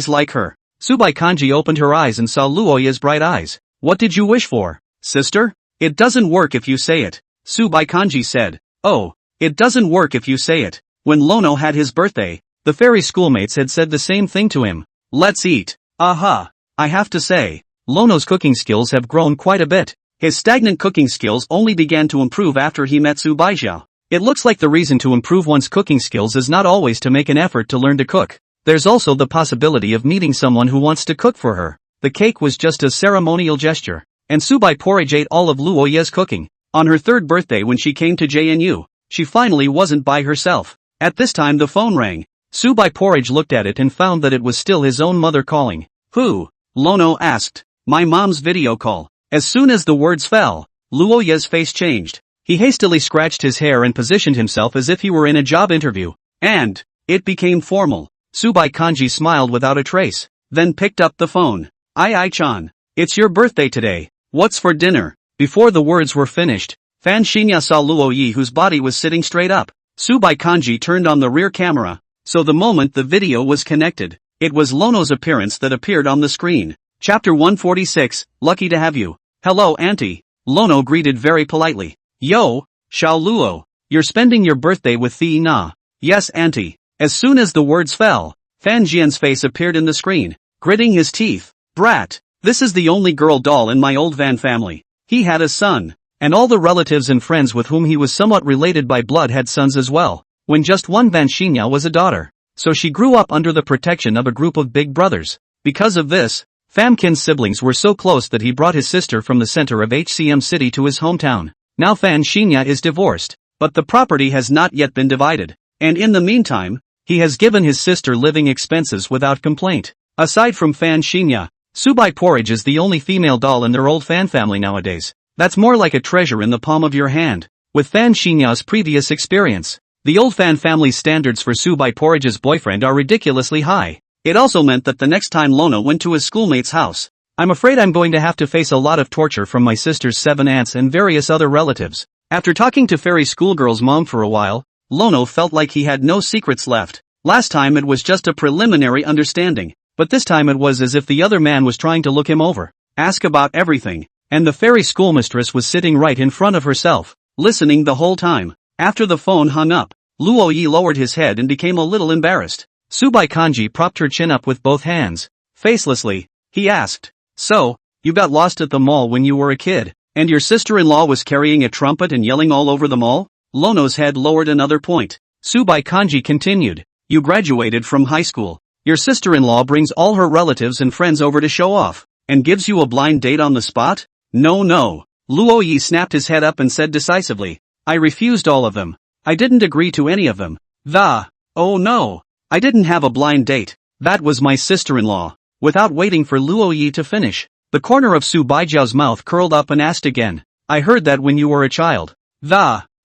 like her. Su Bai Kanji opened her eyes and saw Luoya's bright eyes. "What did you wish for, sister?" "It doesn't work if you say it," Su Bai Kanji said. "Oh, it doesn't work if you say it." When Lono had his birthday, the fairy schoolmates had said the same thing to him. "Let's eat." Aha! I have to say, Lono's cooking skills have grown quite a bit. His stagnant cooking skills only began to improve after he met Su Baijiu. It looks like the reason to improve one's cooking skills is not always to make an effort to learn to cook. There's also the possibility of meeting someone who wants to cook for her. The cake was just a ceremonial gesture, and Su Bai porridge ate all of Luo Ye's cooking. On her 3rd birthday when she came to JNU, she finally wasn't by herself. At this time the phone rang. Su Bai porridge looked at it and found that it was still his own mother calling. "Who?" Lono asked. "My mom's video call." As soon as the words fell, Luo Ye's face changed. He hastily scratched his hair and positioned himself as if he were in a job interview. And it became formal. Su Bai Kanji smiled without a trace, then picked up the phone. "Ai-chan, it's your birthday today. What's for dinner?" Before the words were finished, Fan Xinya saw Luo Yi whose body was sitting straight up. Su Bai Kanji turned on the rear camera, so the moment the video was connected, it was Lono's appearance that appeared on the screen. Chapter 146, Lucky to have you. "Hello auntie," Lono greeted very politely. "Yo, Xiao Luo, you're spending your birthday with Thi Na?" "Yes auntie." As soon as the words fell, Fan Jian's face appeared in the screen, gritting his teeth. "Brat, this is the only girl doll in my old Van family." He had a son, and all the relatives and friends with whom he was somewhat related by blood had sons as well, when just one Van Xinya was a daughter. So she grew up under the protection of a group of big brothers. Because of this, Famkin's siblings were so close that he brought his sister from the center of HCM City to his hometown. Now Fan Xinya is divorced, but the property has not yet been divided, and in the meantime, he has given his sister living expenses without complaint. Aside from Fan Xinya, Su Bai porridge is the only female doll in their old Fan family nowadays. That's more like a treasure in the palm of your hand. With Fan Xinya's previous experience, the old Fan family's standards for Su Bai porridge's boyfriend are ridiculously high. It also meant that the next time Lono went to his schoolmate's house, I'm afraid I'm going to have to face a lot of torture from my sister's 7 aunts and various other relatives. After talking to fairy schoolgirl's mom for a while, Lono felt like he had no secrets left. Last time it was just a preliminary understanding, but this time it was as if the other man was trying to look him over, ask about everything, and the fairy schoolmistress was sitting right in front of herself, listening the whole time. After the phone hung up, Luo Yi lowered his head and became a little embarrassed. Subai Kanji propped her chin up with both hands. Facelessly, he asked, "So, you got lost at the mall when you were a kid, and your sister-in-law was carrying a trumpet and yelling all over the mall?" Lono's head lowered another point. Subai Kanji continued, "You graduated from high school. Your sister-in-law brings all her relatives and friends over to show off, and gives you a blind date on the spot?" No. Luo Yi snapped his head up and said decisively, "I refused all of them. I didn't agree to any of them. Oh no. I didn't have a blind date. That was my sister-in-law." Without waiting for Luo Yi to finish, the corner of Su Baijiao's mouth curled up and asked again, "I heard that when you were a child.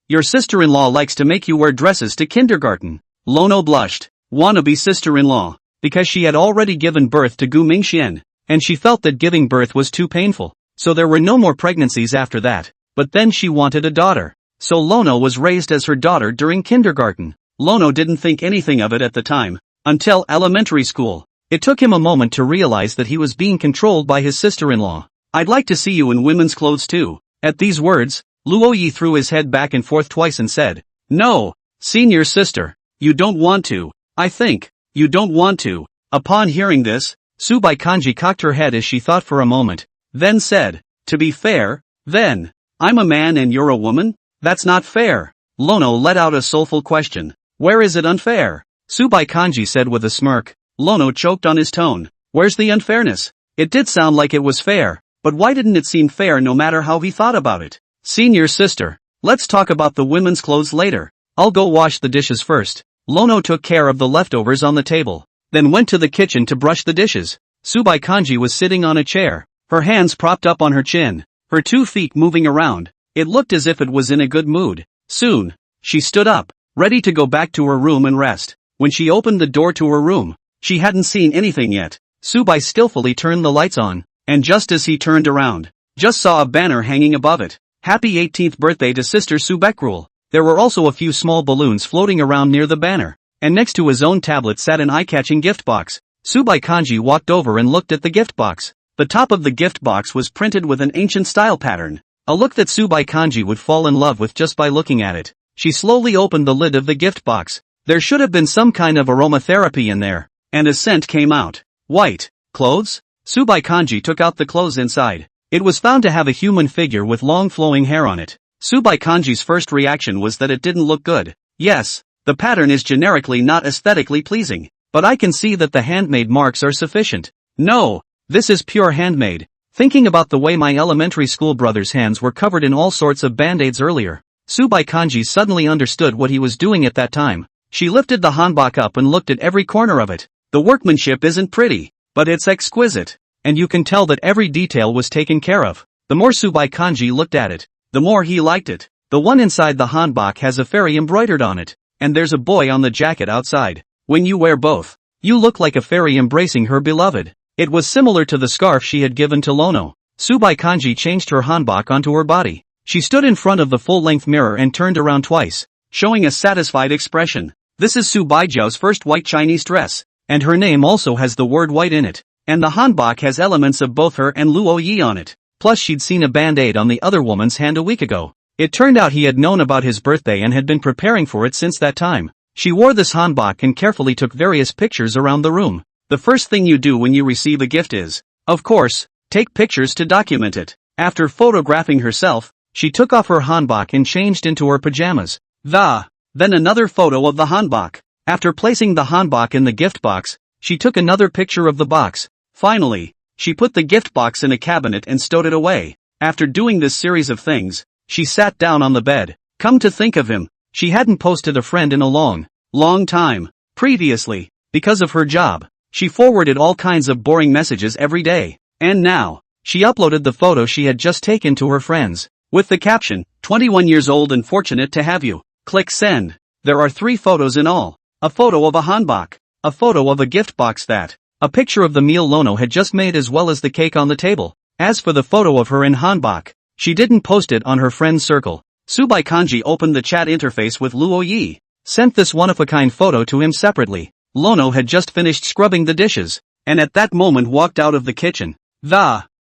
Your sister-in-law likes to make you wear dresses to kindergarten." Lono blushed. Wannabe sister-in-law. Because she had already given birth to Gu Mingxian, and she felt that giving birth was too painful, so there were no more pregnancies after that. But then she wanted a daughter. So Lono was raised as her daughter during kindergarten. Lono didn't think anything of it at the time, until elementary school. It took him a moment to realize that he was being controlled by his sister-in-law. "I'd like to see you in women's clothes too." At these words, Luo Yi threw his head back and forth twice and said, "No, senior sister, you don't want to. I think, you don't want to." Upon hearing this, Subai Kanji cocked her head as she thought for a moment, then said, "To be fair, then, I'm a man and you're a woman? That's not fair." Lono let out a soulful question. "Where is it unfair?" Subai Kanji said with a smirk. Lono choked on his tone. "Where's the unfairness? It did sound like it was fair, but why didn't it seem fair no matter how he thought about it?" "Senior sister, let's talk about the women's clothes later. I'll go wash the dishes first." Lono took care of the leftovers on the table, then went to the kitchen to brush the dishes. Subai Kanji was sitting on a chair, her hands propped up on her chin, her 2 feet moving around. It looked as if it was in a good mood. Soon, she stood up, ready to go back to her room and rest. When she opened the door to her room, she hadn't seen anything yet. Subai skillfully turned the lights on, and just as he turned around, just saw a banner hanging above it. "Happy 18th birthday to Sister Subekrul." There were also a few small balloons floating around near the banner, and next to his own tablet sat an eye-catching gift box. Subai Kanji walked over and looked at the gift box. The top of the gift box was printed with an ancient style pattern, a look that Subai Kanji would fall in love with just by looking at it. She slowly opened the lid of the gift box. There should have been some kind of aromatherapy in there, and a scent came out. White clothes? Subai Kanji took out the clothes inside. It was found to have a human figure with long flowing hair on it. Subai Kanji's first reaction was that it didn't look good. Yes, the pattern is generically not aesthetically pleasing, but I can see that the handmade marks are sufficient. No, this is pure handmade. Thinking about the way my elementary school brother's hands were covered in all sorts of band-aids earlier, Subai Kanji suddenly understood what he was doing at that time. She lifted the hanbok up and looked at every corner of it. The workmanship isn't pretty, but it's exquisite, and you can tell that every detail was taken care of. The more Subai Kanji looked at it, the more he liked it. The one inside the hanbok has a fairy embroidered on it, and there's a boy on the jacket outside. When you wear both, you look like a fairy embracing her beloved. It was similar to the scarf she had given to Lono. Subai Kanji changed her hanbok onto her body. She stood in front of the full-length mirror and turned around twice, showing a satisfied expression. This is Su Baijiao's first white Chinese dress, and her name also has the word white in it, and the hanbok has elements of both her and Luo Yi on it. Plus she'd seen a band-aid on the other woman's hand a week ago. It turned out he had known about his birthday and had been preparing for it since that time. She wore this hanbok and carefully took various pictures around the room. The first thing you do when you receive a gift is, of course, take pictures to document it. After photographing herself, she took off her hanbok and changed into her pajamas. Then another photo of the hanbok. After placing the hanbok in the gift box, she took another picture of the box. Finally, she put the gift box in a cabinet and stowed it away. After doing this series of things, she sat down on the bed. Come to think of him, she hadn't posted a friend in a long time. Previously, because of her job, she forwarded all kinds of boring messages every day. And now, she uploaded the photo she had just taken to her friends, with the caption, 21 years old and fortunate to have you. Click send. There are 3 photos in all. A photo of a hanbok, a photo of a gift box that, a picture of the meal Lono had just made as well as the cake on the table. As for the photo of her in hanbok, she didn't post it on her friend's circle. Subai Kanji opened the chat interface with Luo Yi, sent this one-of-a-kind photo to him separately. Lono had just finished scrubbing the dishes, and at that moment walked out of the kitchen.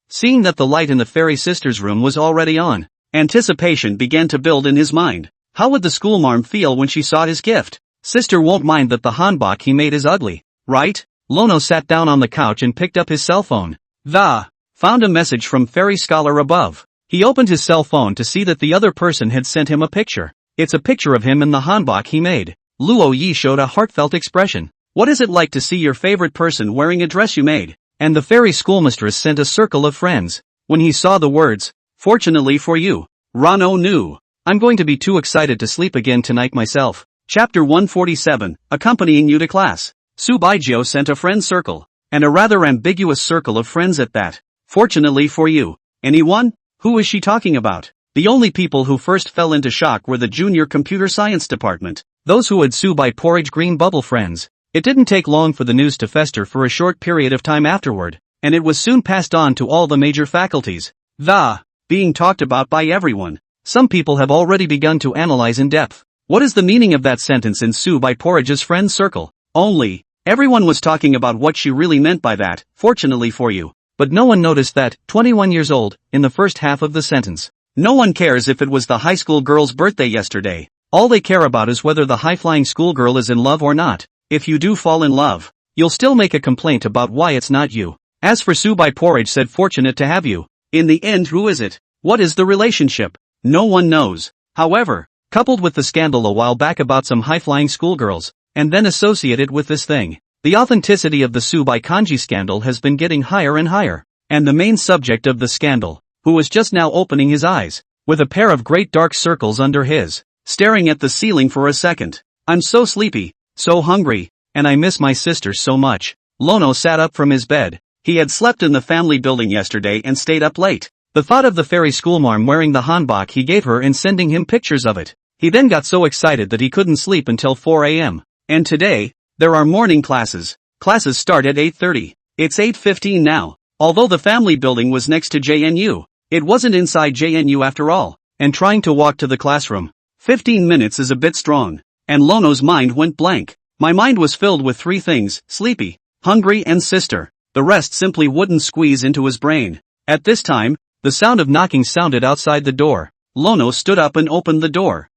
Seeing that the light in the fairy sister's room was already on, anticipation began to build in his mind. How would the schoolmarm feel when she saw his gift? Sister won't mind that the hanbok he made is ugly, right? Lono sat down on the couch and picked up his cell phone. Found a message from Fairy Scholar above. He opened his cell phone to see that the other person had sent him a picture. It's a picture of him in the hanbok he made. Luo Yi showed a heartfelt expression. What is it like to see your favorite person wearing a dress you made? And the fairy schoolmistress sent a circle of friends. When he saw the words, fortunately for you, Rano knew. I'm going to be too excited to sleep again tonight myself. Chapter 147, accompanying you to class. Subaijio sent a friend circle, and a rather ambiguous circle of friends at that. Fortunately for you. Anyone? Who is she talking about? The only people who first fell into shock were the junior computer science department, those who had Subai porridge green bubble friends. It didn't take long for the news to fester for a short period of time afterward, and it was soon passed on to all the major faculties. Being talked about by everyone. Some people have already begun to analyze in depth. What is the meaning of that sentence in Subai porridge's friend circle? Only, everyone was talking about what she really meant by that, fortunately for you. But no one noticed that, 21 years old, in the first half of the sentence. No one cares if it was the high school girl's birthday yesterday. All they care about is whether the high-flying schoolgirl is in love or not. If you do fall in love, you'll still make a complaint about why it's not you. As for Subai porridge said fortunate to have you. In the end, who is it? What is the relationship? No one knows. However, coupled with the scandal a while back about some high-flying schoolgirls, and then associated with this thing, the authenticity of the Subai Kanji scandal has been getting higher and higher. And the main subject of the scandal, who was just now opening his eyes, with a pair of great dark circles under his, staring at the ceiling for a second. I'm so sleepy, so hungry, and I miss my sister so much. Lono sat up from his bed. He had slept in the family building yesterday and stayed up late. The thought of the fairy schoolmarm wearing the hanbok he gave her and sending him pictures of it. He then got so excited that he couldn't sleep until 4 a.m. And today, there are morning classes. Classes start at 8:30. It's 8:15 now. Although the family building was next to JNU, it wasn't inside JNU after all. And trying to walk to the classroom, 15 minutes is a bit strong. And Lono's mind went blank. My mind was filled with three things: sleepy, hungry and sister. The rest simply wouldn't squeeze into his brain. At this time, the sound of knocking sounded outside the door. Lono stood up and opened the door.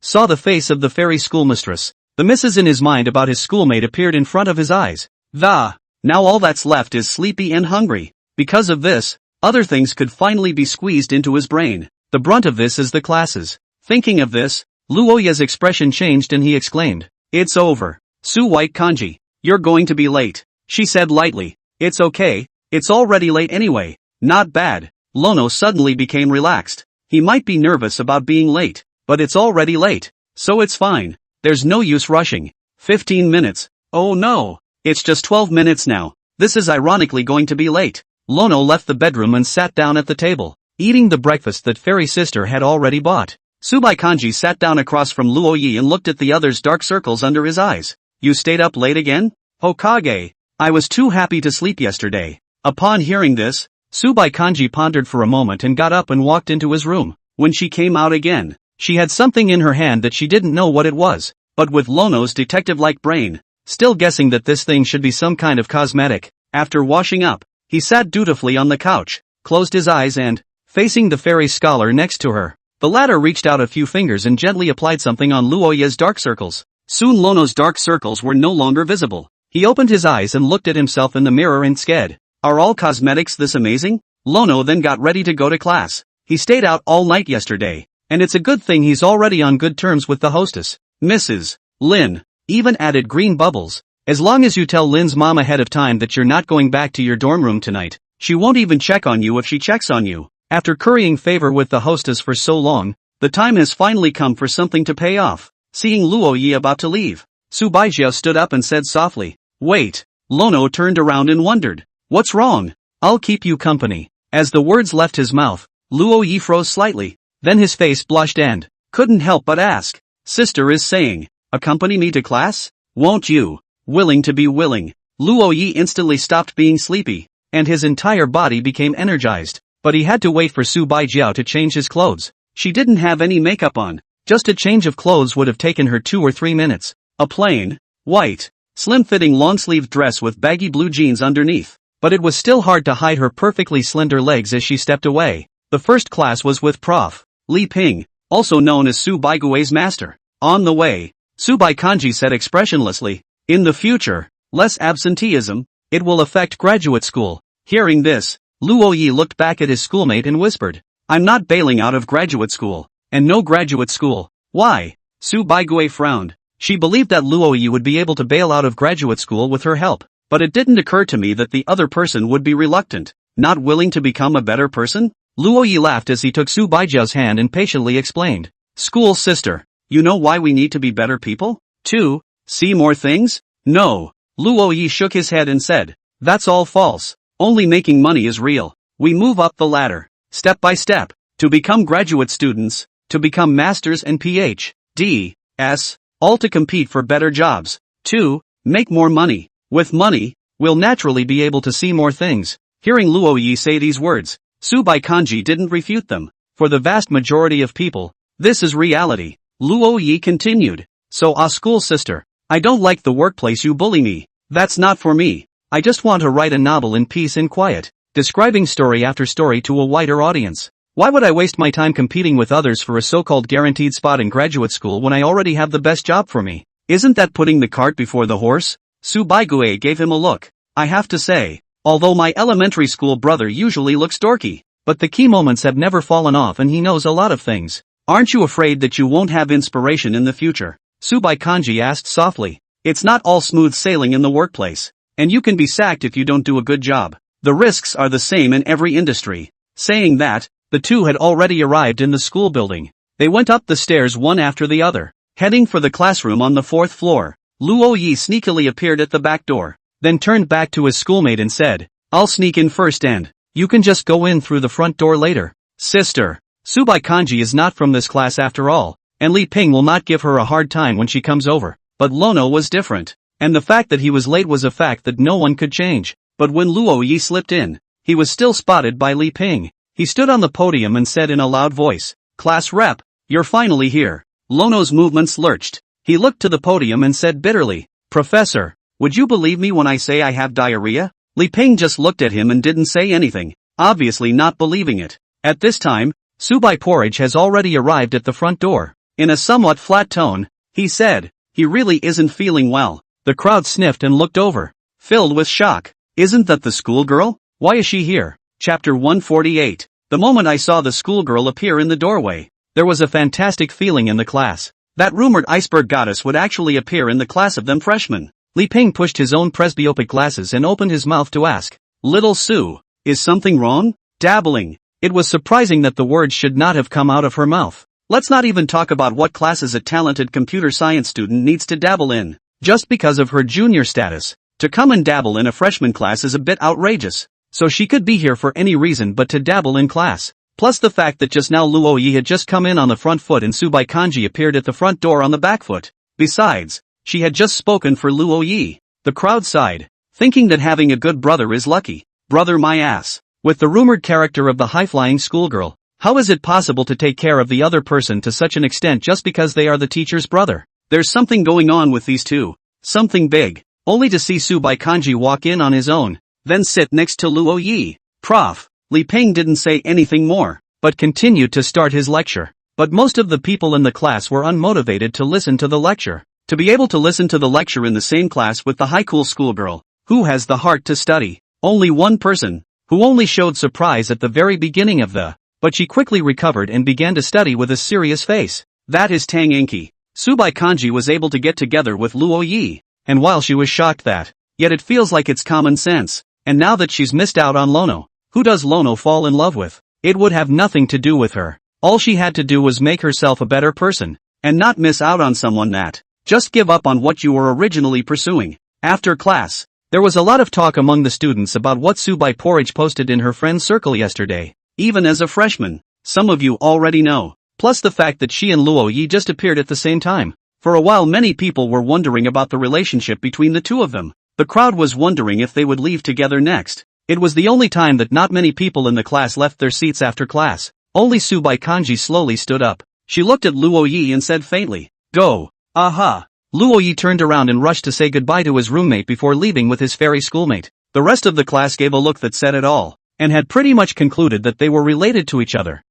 Saw the face of the fairy schoolmistress. The misses in his mind about his schoolmate appeared in front of his eyes. Now all that's left is sleepy and hungry. Because of this, other things could finally be squeezed into his brain. The brunt of this is the classes. Thinking of this, Luoya's expression changed and he exclaimed, "It's over. Su White Kanji, you're going to be late," she said lightly. "It's okay, it's already late anyway." Not bad. Lono suddenly became relaxed. He might be nervous about being late, but it's already late, so it's fine. There's no use rushing. 15 minutes. Oh no, it's just 12 minutes now. This is ironically going to be late. Lono left the bedroom and sat down at the table, eating the breakfast that fairy sister had already bought. Subai Kanji sat down across from Luo Yi and looked at the other's dark circles under his eyes. "You stayed up late again? Hokage, I was too happy to sleep yesterday." Upon hearing this, Subai Kanji pondered for a moment and got up and walked into his room. When she came out again, she had something in her hand that she didn't know what it was, but with Lono's detective-like brain, still guessing that this thing should be some kind of cosmetic. After washing up, he sat dutifully on the couch, closed his eyes and, facing the fairy scholar next to her, the latter reached out a few fingers and gently applied something on Luoya's dark circles. Soon Lono's dark circles were no longer visible. He opened his eyes and looked at himself in the mirror and said, "Are all cosmetics this amazing?" Lono then got ready to go to class. He stayed out all night yesterday, and it's a good thing he's already on good terms with the hostess, Mrs. Lin. Even added green bubbles. "As long as you tell Lin's mom ahead of time that you're not going back to your dorm room tonight, she won't even check on you if she checks on you." After currying favor with the hostess for so long, the time has finally come for something to pay off. Seeing Luo Yi about to leave, Subaijio stood up and said softly, "Wait." Lono turned around and wondered, "What's wrong?" "I'll keep you company." As the words left his mouth, Luo Yi froze slightly, then his face blushed and couldn't help but ask, "Sister is saying, accompany me to class? Won't you?" Willing to be willing. Luo Yi instantly stopped being sleepy, and his entire body became energized. But he had to wait for Su Baijiao to change his clothes. She didn't have any makeup on. Just a change of clothes would have taken her 2 or 3 minutes. A plain, white, slim-fitting long-sleeved dress with baggy blue jeans underneath. But it was still hard to hide her perfectly slender legs as she stepped away. The first class was with Prof. Li Ping, also known as Su Baigui's master. On the way, Su Baikanji said expressionlessly, "In the future, less absenteeism, it will affect graduate school." Hearing this, Luo Yi looked back at his schoolmate and whispered, "I'm not bailing out of graduate school. And no graduate school. Why?" Su Baigui frowned. She believed that Luo Yi would be able to bail out of graduate school with her help. But it didn't occur to me that the other person would be reluctant, not willing to become a better person. Luo Yi laughed as he took Su Baijiao's hand and patiently explained, "School sister, you know why we need to be better people? To see more things? No." Luo Yi shook his head and said, "That's all false. Only making money is real. We move up the ladder, step by step, to become graduate students, to become masters and PhDs, all to compete for better jobs, to make more money. With money, we'll naturally be able to see more things." Hearing Luo Yi say these words, Su Baikanji didn't refute them. For the vast majority of people, this is reality. Luo Yi continued, "So school sister, I don't like the workplace you bully me. That's not for me. I just want to write a novel in peace and quiet, describing story after story to a wider audience. Why would I waste my time competing with others for a so-called guaranteed spot in graduate school when I already have the best job for me? Isn't that putting the cart before the horse?" Su Baigui gave him a look. "I have to say, although my elementary school brother usually looks dorky, but the key moments have never fallen off and he knows a lot of things. Aren't you afraid that you won't have inspiration in the future?" Su Baikanji asked softly. "It's not all smooth sailing in the workplace, and you can be sacked if you don't do a good job. The risks are the same in every industry." Saying that, the two had already arrived in the school building. They went up the stairs one after the other, heading for the classroom on the 4th floor. Luo Yi sneakily appeared at the back door, then turned back to his schoolmate and said, "I'll sneak in first and you can just go in through the front door later." "Sister, Su Baikanji is not from this class after all, and Li Ping will not give her a hard time when she comes over." But Lono was different, and the fact that he was late was a fact that no one could change. But when Luo Yi slipped in, he was still spotted by Li Ping. He stood on the podium and said in a loud voice, "Class rep, you're finally here." Lono's movements lurched. He looked to the podium and said bitterly, "Professor, would you believe me when I say I have diarrhea?" Li Ping just looked at him and didn't say anything, obviously not believing it. At this time, Su Bai Porridge has already arrived at the front door. In a somewhat flat tone, he said, "He really isn't feeling well." The crowd sniffed and looked over, filled with shock. "Isn't that the schoolgirl? Why is she here?" Chapter 148. The moment I saw the schoolgirl appear in the doorway, there was a fantastic feeling in the class. That rumored iceberg goddess would actually appear in the class of them freshmen. Li Ping pushed his own presbyopic glasses and opened his mouth to ask, "Little Su, is something wrong?" Dabbling. It was surprising that the words should not have come out of her mouth. Let's not even talk about what classes a talented computer science student needs to dabble in. Just because of her junior status, to come and dabble in a freshman class is a bit outrageous. So she could be here for any reason but to dabble in class. Plus the fact that just now Luo Yi had just come in on the front foot and Su Baikanji appeared at the front door on the back foot. Besides, she had just spoken for Luo Yi. The crowd sighed, thinking that having a good brother is lucky. Brother my ass. With the rumored character of the high-flying schoolgirl, how is it possible to take care of the other person to such an extent just because they are the teacher's brother? There's something going on with these two. Something big. Only to see Su Baikanji walk in on his own, then sit next to Luo Yi. Prof. Li Ping didn't say anything more, but continued to start his lecture. But most of the people in the class were unmotivated to listen to the lecture. To be able to listen to the lecture in the same class with the high-cool schoolgirl, who has the heart to study. Only one person, who only showed surprise at the very beginning of but she quickly recovered and began to study with a serious face. That is Tang Inky. Su Baikanji was able to get together with Luo Yi, and while she was shocked that, yet it feels like it's common sense, and now that she's missed out on Lono, who does Lono fall in love with? It would have nothing to do with her. All she had to do was make herself a better person, and not miss out on someone that just give up on what you were originally pursuing. After class, there was a lot of talk among the students about what Su Bai Porridge posted in her friend's circle yesterday. Even as a freshman, some of you already know. Plus the fact that she and Luo Yi just appeared at the same time. For a while many people were wondering about the relationship between the two of them. The crowd was wondering if they would leave together next. It was the only time that not many people in the class left their seats after class. Only Subai Kanji slowly stood up. She looked at Luo Yi and said faintly, "Go." Aha. Luo Yi turned around and rushed to say goodbye to his roommate before leaving with his fairy schoolmate. The rest of the class gave a look that said it all, and had pretty much concluded that they were related to each other.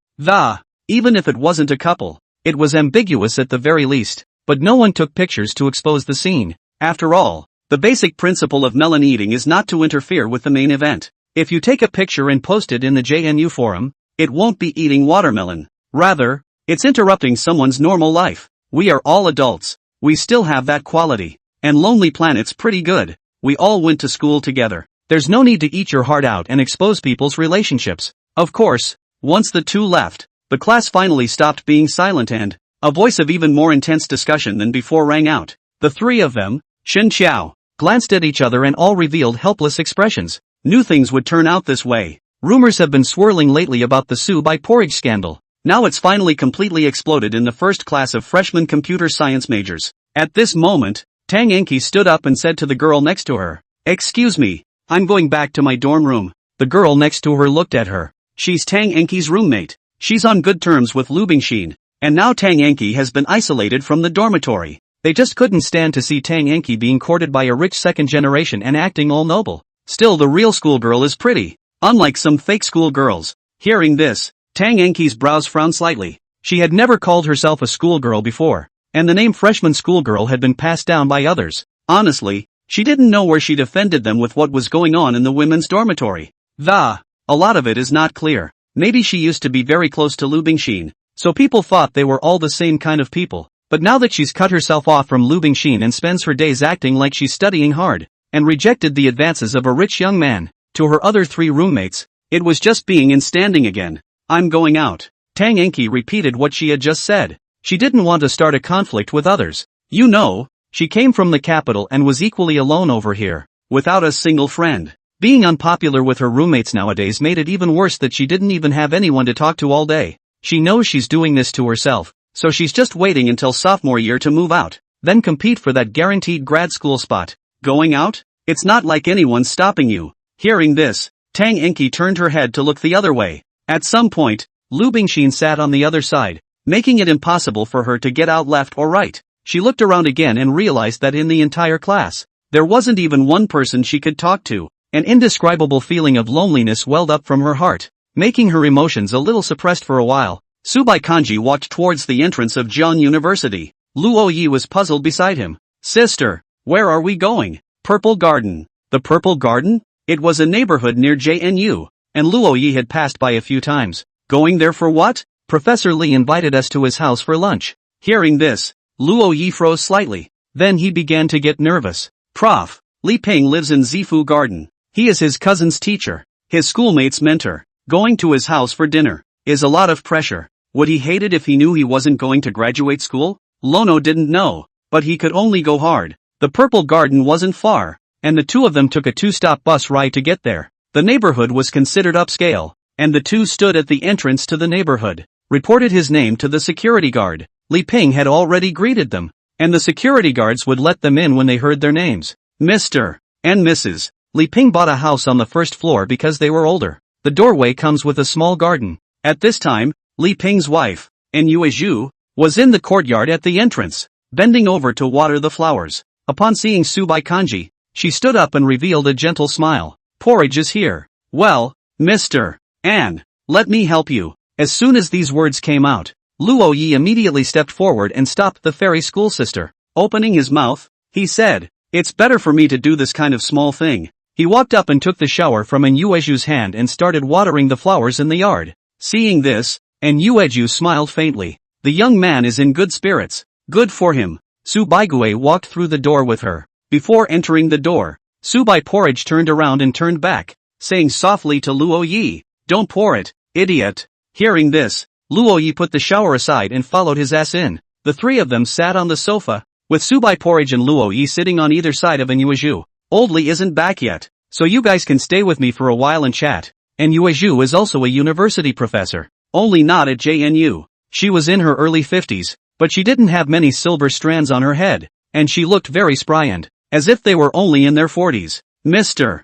Even if it wasn't a couple, it was ambiguous at the very least, but no one took pictures to expose the scene. After all, the basic principle of melon eating is not to interfere with the main event. If you take a picture and post it in the JNU forum, it won't be eating watermelon. Rather, it's interrupting someone's normal life. We are all adults. We still have that quality. And Lonely Planet's pretty good. We all went to school together. There's no need to eat your heart out and expose people's relationships. Of course, once the two left, the class finally stopped being silent and a voice of even more intense discussion than before rang out. The three of them, Shen Qiao, glanced at each other and all revealed helpless expressions. Knew things would turn out this way. Rumors have been swirling lately about the Subai porridge scandal. Now it's finally completely exploded in the first class of freshman computer science majors. At this moment, Tang Enki stood up and said to the girl next to her, "Excuse me, I'm going back to my dorm room." The girl next to her looked at her. She's Tang Enki's roommate. She's on good terms with Lu Bingxin, and now Tang Enki has been isolated from the dormitory. They just couldn't stand to see Tang Enki being courted by a rich second generation and acting all noble. Still, the real schoolgirl is pretty, unlike some fake schoolgirls. Hearing this, Tang Enki's brows frowned slightly. She had never called herself a schoolgirl before, and the name freshman schoolgirl had been passed down by others. Honestly, she didn't know where she'd offended them with what was going on in the women's dormitory. A lot of it is not clear. Maybe she used to be very close to Lu Bingxin, so people thought they were all the same kind of people. But now that she's cut herself off from Lu Bingxin and spends her days acting like she's studying hard, and rejected the advances of a rich young man, to her other three roommates, it was just being and standing again. "I'm going out." Tang Enki repeated what she had just said. She didn't want to start a conflict with others. You know, she came from the capital and was equally alone over here, without a single friend. Being unpopular with her roommates nowadays made it even worse that she didn't even have anyone to talk to all day. She knows she's doing this to herself, so she's just waiting until sophomore year to move out, then compete for that guaranteed grad school spot. Going out? It's not like anyone's stopping you. Hearing this, Tang Enki turned her head to look the other way. At some point, Lu Bingxin sat on the other side, making it impossible for her to get out left or right. She looked around again and realized that in the entire class, there wasn't even one person she could talk to. An indescribable feeling of loneliness welled up from her heart, making her emotions a little suppressed for a while. Subai Kanji walked towards the entrance of Jian University. Luo Yi was puzzled beside him. "Sister, where are we going?" "Purple Garden." The Purple Garden? It was a neighborhood near JNU, and Luo Yi had passed by a few times. "Going there for what?" "Professor Li invited us to his house for lunch." Hearing this, Luo Yi froze slightly. Then he began to get nervous. "Prof. Li Ping lives in Zifu Garden. He is his cousin's teacher, his schoolmate's mentor. Going to his house for dinner is a lot of pressure. Would he hate it if he knew he wasn't going to graduate school?" Lono didn't know, but he could only go hard. The Purple Garden wasn't far, and the two of them took a 2-stop bus ride to get there. The neighborhood was considered upscale, and the two stood at the entrance to the neighborhood, reported his name to the security guard. Li Ping had already greeted them, and the security guards would let them in when they heard their names. Mr. and Mrs. Li Ping bought a house on the first floor because they were older. The doorway comes with a small garden. At this time, Li Ping's wife, Nyue Zhu, was in the courtyard at the entrance, bending over to water the flowers. Upon seeing Subai Kanji, she stood up and revealed a gentle smile. "Porridge is here." "Well, Mr. An, let me help you." As soon as these words came out, Luo Yi immediately stepped forward and stopped the fairy school sister. Opening his mouth, he said, "It's better for me to do this kind of small thing." He walked up and took the shower from Nyuezhu's hand and started watering the flowers in the yard. Seeing this, Nyuezhu smiled faintly. The young man is in good spirits. Good for him. Subaigue walked through the door with her. Before entering the door, Subai Porridge turned around and turned back, saying softly to Luo Yi, "Don't pour it, idiot." Hearing this, Luo Yi put the shower aside and followed his ass in. The three of them sat on the sofa, with Subai Porridge and Luo Yi sitting on either side of Nyuezhu. "Old Li isn't back yet, so you guys can stay with me for a while and chat." Nyuezhu is also a university professor, only not at JNU. She was in her early 50s, but she didn't have many silver strands on her head, and she looked very spry and as if they were only in their 40s. Mr.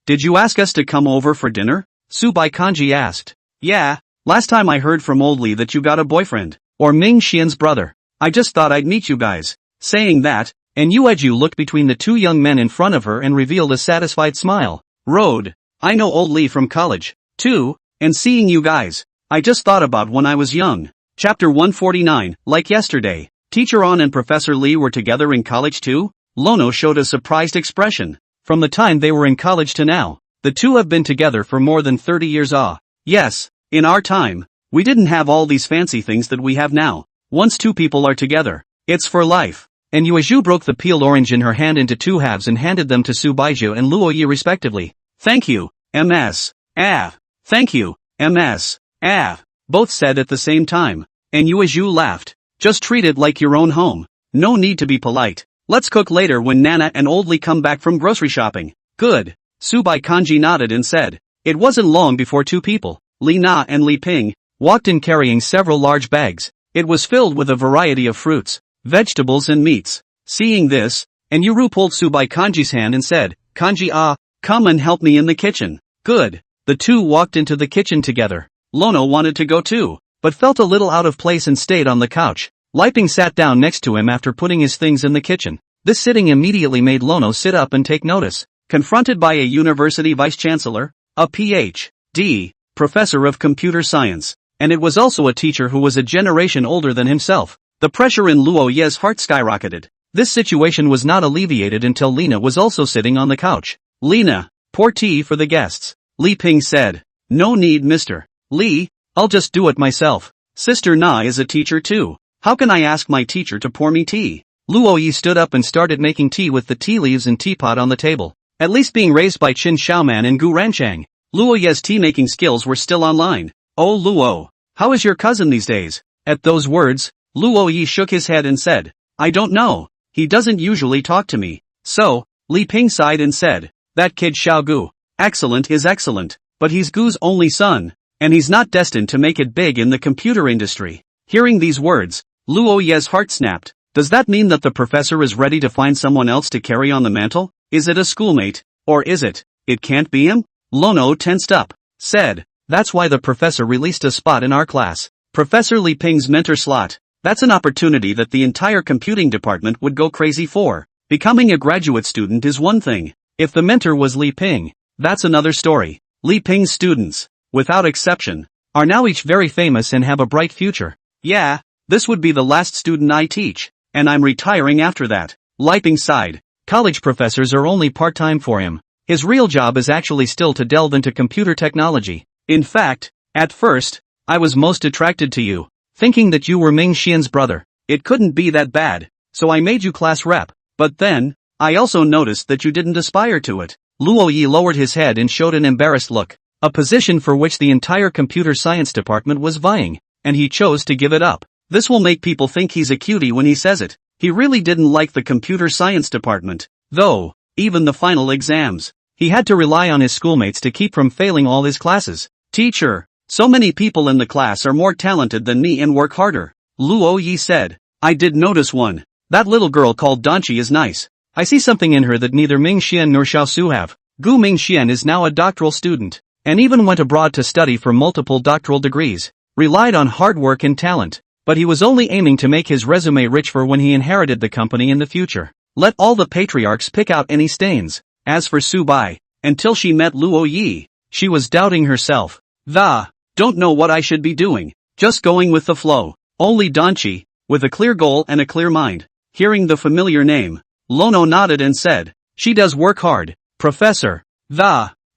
Did you ask us to come over for dinner? Su Baikanji asked. Yeah, last time I heard from Old Lee that you got a boyfriend, or Ming Xian's brother. I just thought I'd meet you guys. Saying that, and Yueju looked between the two young men in front of her and revealed a satisfied smile. Road. I know Old Lee from college, too, and seeing you guys, I just thought about when I was young. Chapter 149, like yesterday. Teacher On and Professor Lee were together in college too? Lono showed a surprised expression. From the time they were in college to now, the two have been together for more than 30 years. Yes, in our time, we didn't have all these fancy things that we have now. Once two people are together, it's for life. And Yueju broke the peeled orange in her hand into two halves and handed them to Su Baiju and Luo Yi respectively. Thank you, MS. Thank you, MS. Both said at the same time. And Yueju laughed. Just treat it like your own home. No need to be polite. Let's cook later when Nana and Old Lee come back from grocery shopping. Good. Su Baikanji nodded and said. It wasn't long before two people, Li Na and Li Ping, walked in carrying several large bags. It was filled with a variety of fruits, vegetables and meats. Seeing this, and Yuru pulled Su Baikanji's hand and said, Kanji come and help me in the kitchen. Good. The two walked into the kitchen together. Lono wanted to go too, but felt a little out of place and stayed on the couch. Li Ping sat down next to him after putting his things in the kitchen. This sitting immediately made Lono sit up and take notice. Confronted by a university vice-chancellor, a Ph.D. professor of computer science, and it was also a teacher who was a generation older than himself, the pressure in Luo Ye's heart skyrocketed. This situation was not alleviated until Lena was also sitting on the couch. Lena, pour tea for the guests. Li Ping said. No need, Mr. Li, I'll just do it myself. Sister Na is a teacher too. How can I ask my teacher to pour me tea? Luo Yi stood up and started making tea with the tea leaves and teapot on the table. At least being raised by Qin Xiaoman and Gu Ranchang, Luo Ye's tea-making skills were still online. Oh Luo, how is your cousin these days? At those words, Luo Yi shook his head and said, I don't know, he doesn't usually talk to me. So, Li Ping sighed and said, that kid Xiao Gu, excellent is excellent, but he's Gu's only son, and he's not destined to make it big in the computer industry. Hearing these words, Luo Ye's heart snapped. Does that mean that the professor is ready to find someone else to carry on the mantle? Is it a schoolmate, or is it can't be him? Lono tensed up, said, that's why the professor released a spot in our class. Professor Li Ping's mentor slot. That's an opportunity that the entire computing department would go crazy for. Becoming a graduate student is one thing. If the mentor was Li Ping, that's another story. Li Ping's students, without exception, are now each very famous and have a bright future. Yeah, this would be the last student I teach, and I'm retiring after that. Li Ping sighed. College professors are only part-time for him. His real job is actually still to delve into computer technology. In fact, at first, I was most attracted to you, thinking that you were Ming Xian's brother. It couldn't be that bad, so I made you class rep. But then, I also noticed that you didn't aspire to it. Luo Yi lowered his head and showed an embarrassed look, a position for which the entire computer science department was vying, and he chose to give it up. This will make people think he's a cutie when he says it. He really didn't like the computer science department, though, even the final exams. He had to rely on his schoolmates to keep from failing all his classes. Teacher, so many people in the class are more talented than me and work harder. Luo Yi said. I did notice one. That little girl called Danchi is nice. I see something in her that neither Ming Xian nor Xiao Su have. Gu Ming Xian is now a doctoral student, and even went abroad to study for multiple doctoral degrees. Relied on hard work and talent. But he was only aiming to make his resume rich for when he inherited the company in the future. Let all the patriarchs pick out any stains. As for Su Bai, until she met Luo Yi, she was doubting herself. Don't know what I should be doing. Just going with the flow. Only Danchi, with a clear goal and a clear mind. Hearing the familiar name, Lono nodded and said, she does work hard, Professor.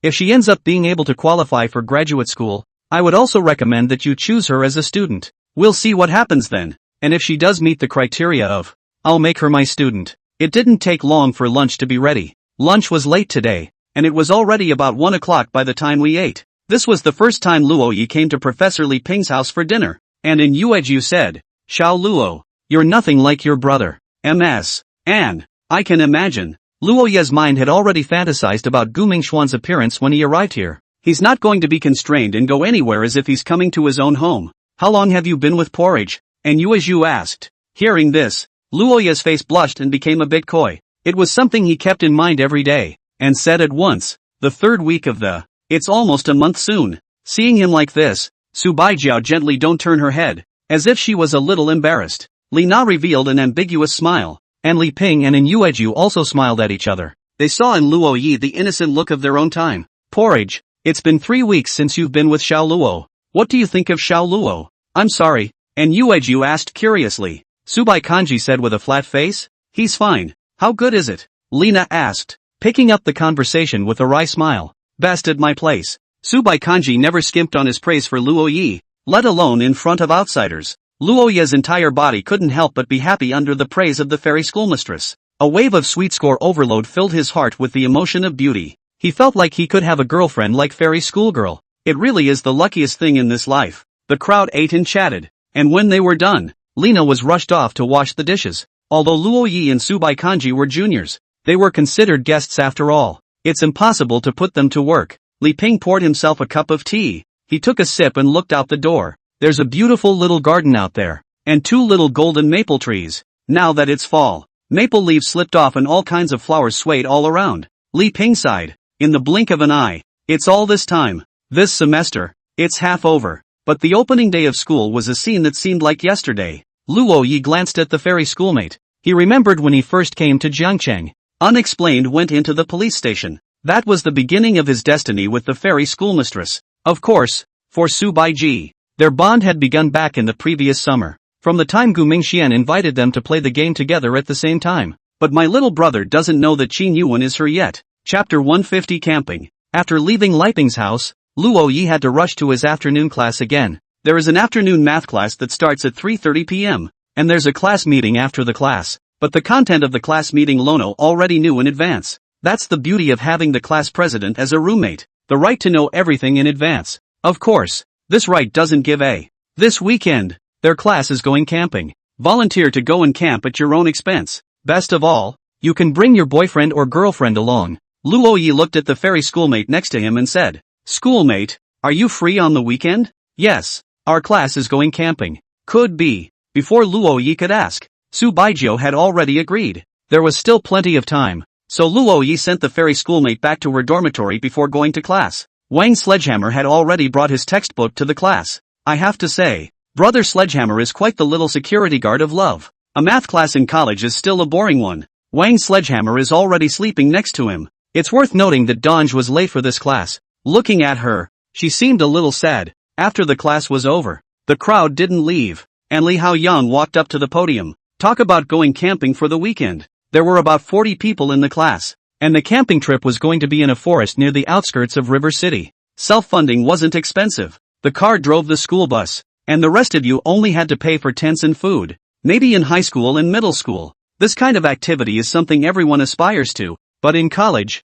If she ends up being able to qualify for graduate school, I would also recommend that you choose her as a student. We'll see what happens then, and if she does meet the criteria of, I'll make her my student. It didn't take long for lunch to be ready. Lunch was late today, and it was already about 1 o'clock by the time we ate. This was the first time Luo Yi came to Professor Li Ping's house for dinner, and in Yueju said, Xiao Luo, you're nothing like your brother, MS. And, I can imagine, Luo Ye's mind had already fantasized about Gu Mingxuan's appearance when he arrived here. He's not going to be constrained and go anywhere as if he's coming to his own home. How long have you been with Porridge? And Yueju asked. Hearing this, Luo Ye's face blushed and became a bit coy. It was something he kept in mind every day, and said at once, the third week of the, it's almost a month soon. Seeing him like this, Su Baijiao gently don't turn her head, as if she was a little embarrassed. Li Na revealed an ambiguous smile, and Li Ping and Yueju also smiled at each other. They saw in Luo Yi the innocent look of their own time. Porridge, it's been 3 weeks since you've been with Xiao Luo. What do you think of Xiao Luo? I'm sorry, and Yueju asked curiously. Subai Kanji said with a flat face. He's fine. How good is it? Lina asked, picking up the conversation with a wry smile. Best at my place. Subai Kanji never skimped on his praise for Luo Yi, let alone in front of outsiders. Luo Yi's entire body couldn't help but be happy under the praise of the fairy schoolmistress. A wave of sweet score overload filled his heart with the emotion of beauty. He felt like he could have a girlfriend like fairy schoolgirl. It really is the luckiest thing in this life. The crowd ate and chatted, and when they were done, Lina was rushed off to wash the dishes. Although Luo Yi and Subai Kanji were juniors, they were considered guests after all. It's impossible to put them to work. Li Ping poured himself a cup of tea. He took a sip and looked out the door. There's a beautiful little garden out there, and 2 little golden maple trees. Now that it's fall, maple leaves slipped off and all kinds of flowers swayed all around. Li Ping sighed. In the blink of an eye, it's all this time. This semester, it's half over. But the opening day of school was a scene that seemed like yesterday. Luo Yi glanced at the fairy schoolmate. He remembered when he first came to Jiangcheng. Unexplained went into the police station. That was the beginning of his destiny with the fairy schoolmistress. Of course, for Su Baiji, their bond had begun back in the previous summer, from the time Gu Mingxian invited them to play the game together at the same time. But my little brother doesn't know that Qin Yuan is her yet. Chapter 150 Camping. After leaving Liping's house, Luo Yi had to rush to his afternoon class again. There is an afternoon math class that starts at 3:30 p.m., and there's a class meeting after the class. But the content of the class meeting Lono already knew in advance. That's the beauty of having the class president as a roommate, the right to know everything in advance. Of course, this right doesn't give a. This weekend, their class is going camping. Volunteer to go and camp at your own expense. Best of all, you can bring your boyfriend or girlfriend along. Luo Yi looked at the fairy schoolmate next to him and said, Schoolmate, are you free on the weekend? Yes, our class is going camping. Could be. Before Luo Yi could ask, Su Baijiao had already agreed. There was still plenty of time, so Luo Yi sent the fairy schoolmate back to her dormitory before going to class. Wang Sledgehammer had already brought his textbook to the class. I have to say, Brother Sledgehammer is quite the little security guard of love. A math class in college is still a boring one. Wang Sledgehammer is already sleeping next to him. It's worth noting that Donge was late for this class. Looking at her, she seemed a little sad. After the class was over, the crowd didn't leave, and Li Haoyang walked up to the podium. Talk about going camping for the weekend. There were about 40 people in the class, and the camping trip was going to be in a forest near the outskirts of River City. Self-funding wasn't expensive. The car drove the school bus, and the rest of you only had to pay for tents and food. Maybe in high school and middle school, this kind of activity is something everyone aspires to, but in college,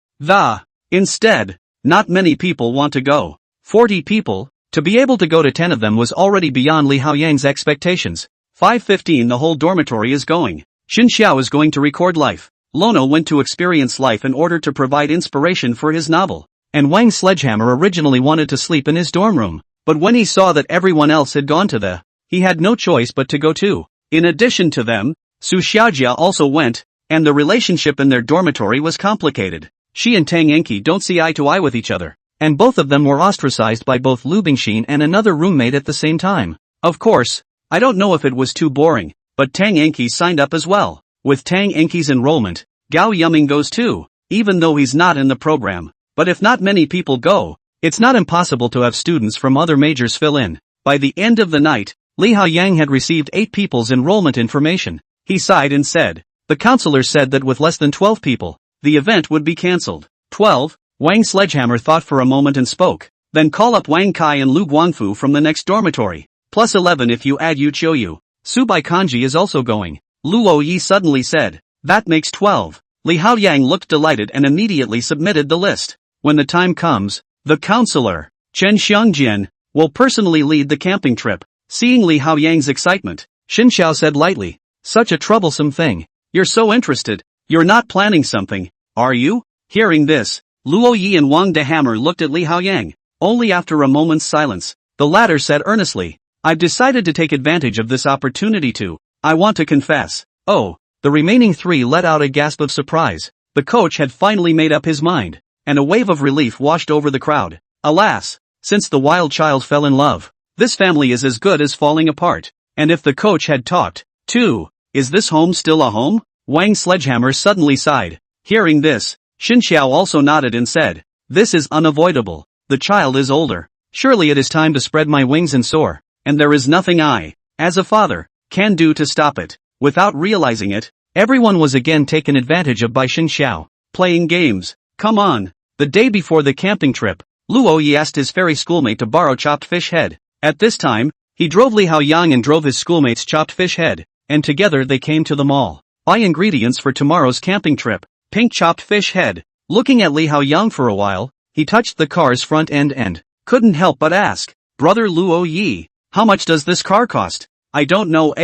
instead, not many people want to go. 40 people, to be able to go to 10 of them was already beyond Li Haoyang's expectations. 5:15 The whole dormitory is going. Xin Xiao is going to record life. Lono went to experience life in order to provide inspiration for his novel. And Wang Sledgehammer originally wanted to sleep in his dorm room, but when he saw that everyone else had gone to he had no choice but to go too. In addition to them, Su Xiaojia also went, and the relationship in their dormitory was complicated. She and Tang Enki don't see eye to eye with each other, and both of them were ostracized by both Lu Bingxin and another roommate at the same time. Of course, I don't know if it was too boring, but Tang Enki signed up as well. With Tang Enki's enrollment, Gao Yuming goes too, even though he's not in the program. But if not many people go, it's not impossible to have students from other majors fill in. By the end of the night, Li Haoyang had received 8 people's enrollment information. He sighed and said, the counselor said that with less than 12 people, the event would be cancelled. 12? Wang Sledgehammer thought for a moment and spoke. Then call up Wang Kai and Lu Guangfu from the next dormitory. Plus 11 if you add Yu Qiuyu. Subai Kanji is also going. Luo Yi suddenly said. That makes 12. Li Haoyang looked delighted and immediately submitted the list. When the time comes, the counselor, Chen Xiangjian, will personally lead the camping trip. Seeing Li Haoyang's excitement, Xin Xiao said lightly. Such a troublesome thing. You're so interested. You're not planning something, are you? Hearing this, Luo Yi and Wang De Hammer looked at Li Haoyang. Only after a moment's silence, the latter said earnestly, I've decided to take advantage of this opportunity to. I want to confess. Oh, The remaining three let out a gasp of surprise. The coach had finally made up his mind, and a wave of relief washed over the crowd. Alas, since the wild child fell in love, this family is as good as falling apart. And if the coach had talked, too, is this home still a home? Wang Sledgehammer suddenly sighed. Hearing this, Xin Xiao also nodded and said, this is unavoidable. The child is older. Surely it is time to spread my wings and soar, and there is nothing I, as a father, can do to stop it. Without realizing it, everyone was again taken advantage of by Xin Xiao. Playing games. Come on. The day before the camping trip, Luo Yi asked his fairy schoolmate to borrow chopped fish head. At this time, he drove Li Haoyang and drove his schoolmate's chopped fish head, and together they came to the mall. Buy ingredients for tomorrow's camping trip. Pink chopped fish head. Looking at Li Haoyang for a while, he touched the car's front end and couldn't help but ask, Brother Luo Yi, how much does this car cost? I don't know.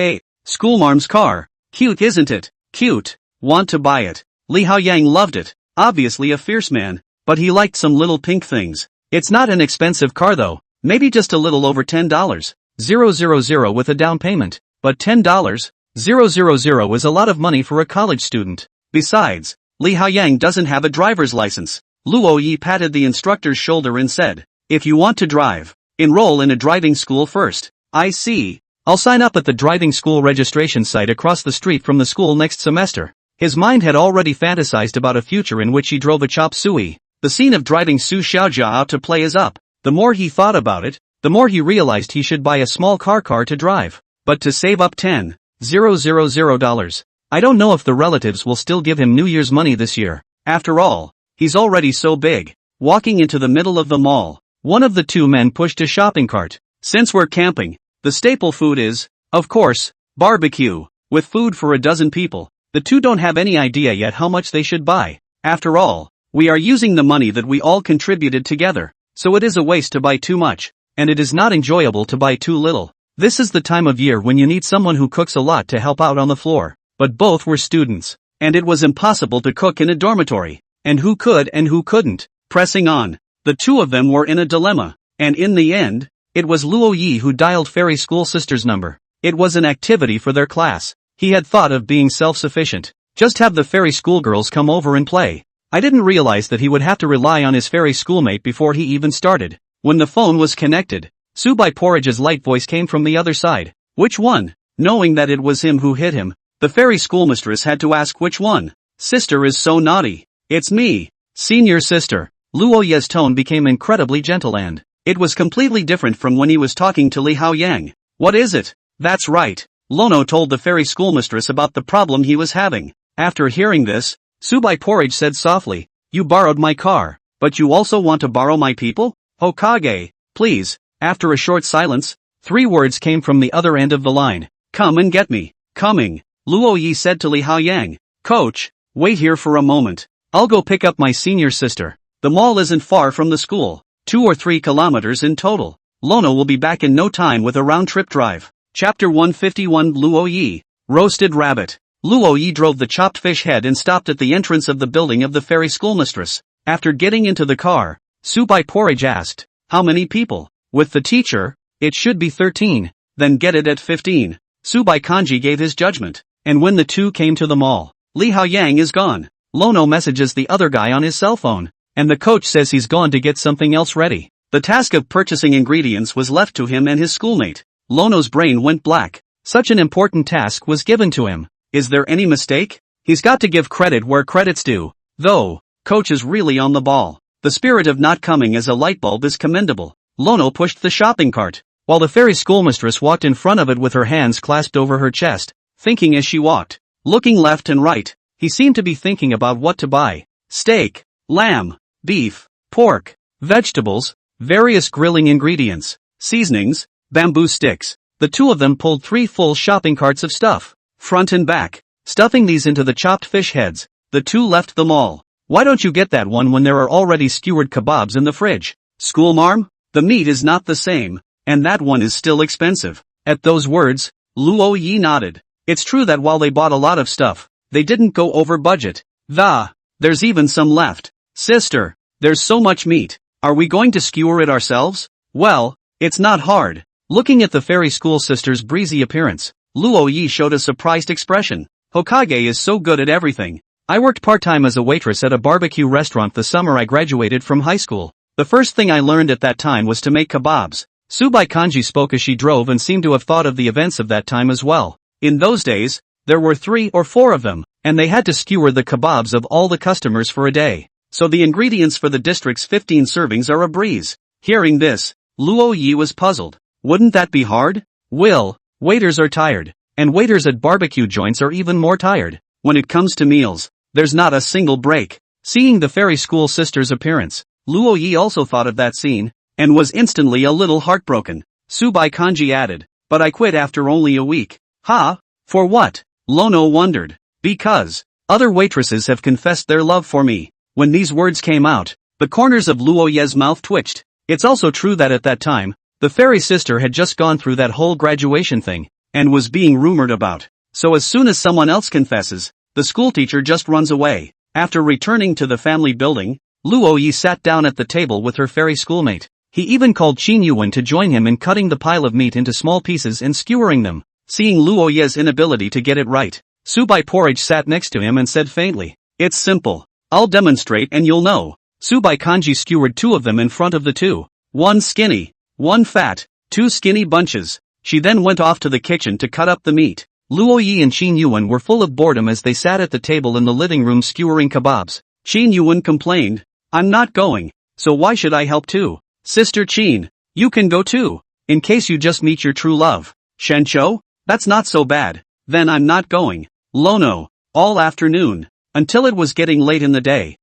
Schoolmarm's car. Cute, isn't it? Cute. Want to buy it. Li Haoyang loved it. Obviously a fierce man, but he liked some little pink things. It's not an expensive car though, maybe just a little over $10,000 with a down payment, but $10,000 is a lot of money for a college student. Besides, Li Haoyang doesn't have a driver's license. Luo Yi patted the instructor's shoulder and said, if you want to drive, enroll in a driving school first. I see. I'll sign up at the driving school registration site across the street from the school next semester. His mind had already fantasized about a future in which he drove a chop suey. The scene of driving Su Xiaojia out to play is up. The more he thought about it, the more he realized he should buy a small car to drive. But to save up $10,000. I don't know if the relatives will still give him New Year's money this year. After all, he's already so big. Walking into the middle of the mall, one of the two men pushed a shopping cart. Since we're camping, the staple food is, of course, barbecue. With food for a dozen people, the two don't have any idea yet how much they should buy. After all, we are using the money that we all contributed together, so it is a waste to buy too much, and it is not enjoyable to buy too little. This is the time of year when you need someone who cooks a lot to help out on the floor. But both were students, and it was impossible to cook in a dormitory. And who could and who couldn't? Pressing on, the two of them were in a dilemma, and in the end, it was Luo Yi who dialed Fairy School Sister's number. It was an activity for their class. He had thought of being self-sufficient. Just have the fairy schoolgirls come over and play. I didn't realize that he would have to rely on his fairy schoolmate before he even started. When the phone was connected, Subai Porridge's light voice came from the other side. Which one? Knowing that it was him who hit him, the fairy schoolmistress had to ask which one. Sister is so naughty. It's me, senior sister. Luo Ye's tone became incredibly gentle and it was completely different from when he was talking to Li Haoyang. What is it? That's right. Lono told the fairy schoolmistress about the problem he was having. After hearing this, Subai Porridge said softly, you borrowed my car, but you also want to borrow my people? Hokage, please. After a short silence, 3 words came from the other end of the line. Come and get me. Coming. Luo Yi said to Li Haoyang. Coach, wait here for a moment. I'll go pick up my senior sister. The mall isn't far from the school. 2 or 3 kilometers in total. Lono will be back in no time with a round-trip drive. Chapter 151 Luo Yi. Roasted rabbit. Luo Yi drove the chopped fish head and stopped at the entrance of the building of the fairy schoolmistress. After getting into the car, Subai Porridge asked, how many people? With the teacher, it should be 13. Then get it at 15. Subai Kanji gave his judgment. And when the two came to the mall, Li Haoyang is gone. Lono messages the other guy on his cell phone, and the coach says he's gone to get something else ready. The task of purchasing ingredients was left to him and his schoolmate. Lono's brain went black. Such an important task was given to him. Is there any mistake? He's got to give credit where credit's due. Though, coach is really on the ball. The spirit of not coming as a light bulb is commendable. Lono pushed the shopping cart, while the fairy schoolmistress walked in front of it with her hands clasped over her chest, thinking as she walked. Looking left and right, he seemed to be thinking about what to buy. Steak, lamb, beef, pork, vegetables, various grilling ingredients, seasonings, bamboo sticks. The two of them pulled 3 full shopping carts of stuff, front and back. Stuffing these into the chopped fish heads, the two left the mall. Why don't you get that one when there are already skewered kebabs in the fridge? Schoolmarm? The meat is not the same, and that one is still expensive. At those words, Luo Yi nodded. It's true that while they bought a lot of stuff, they didn't go over budget. There's even some left. Sister, there's so much meat. Are we going to skewer it ourselves? Well, it's not hard. Looking at the fairy school sister's breezy appearance, Luo Yi showed a surprised expression. Hokage is so good at everything. I worked part-time as a waitress at a barbecue restaurant the summer I graduated from high school. The first thing I learned at that time was to make kebabs. Subai Kanji spoke as she drove and seemed to have thought of the events of that time as well. In those days, there were 3 or 4 of them, and they had to skewer the kebabs of all the customers for a day. So the ingredients for the district's 15 servings are a breeze. Hearing this, Luo Yi was puzzled. Wouldn't that be hard? Will, waiters are tired, and waiters at barbecue joints are even more tired. When it comes to meals, there's not a single break. Seeing the fairy school sister's appearance, Luo Yi also thought of that scene, and was instantly a little heartbroken. Subai Kanji added, but I quit after only a week. Ha? For what? Lono wondered. Because other waitresses have confessed their love for me. When these words came out, the corners of Luo Ye's mouth twitched. It's also true that at that time, the fairy sister had just gone through that whole graduation thing, and was being rumored about. So as soon as someone else confesses, the schoolteacher just runs away. After returning to the family building, Luo Yi sat down at the table with her fairy schoolmate. He even called Qin Yuan to join him in cutting the pile of meat into small pieces and skewering them. Seeing Luo Ye's inability to get it right, Subai Porridge sat next to him and said faintly, "It's simple. I'll demonstrate and you'll know." Subai Kanji skewered 2 of them in front of the 2. 1 skinny, 1 fat, 2 skinny bunches. She then went off to the kitchen to cut up the meat. Luo Yi and Qin Yuan were full of boredom as they sat at the table in the living room skewering kebabs. Qin Yuan complained, "I'm not going, so why should I help too? Sister Qin, you can go too, in case you just meet your true love." "Shencho? That's not so bad." "Then I'm not going." Lono, all afternoon, until it was getting late in the day.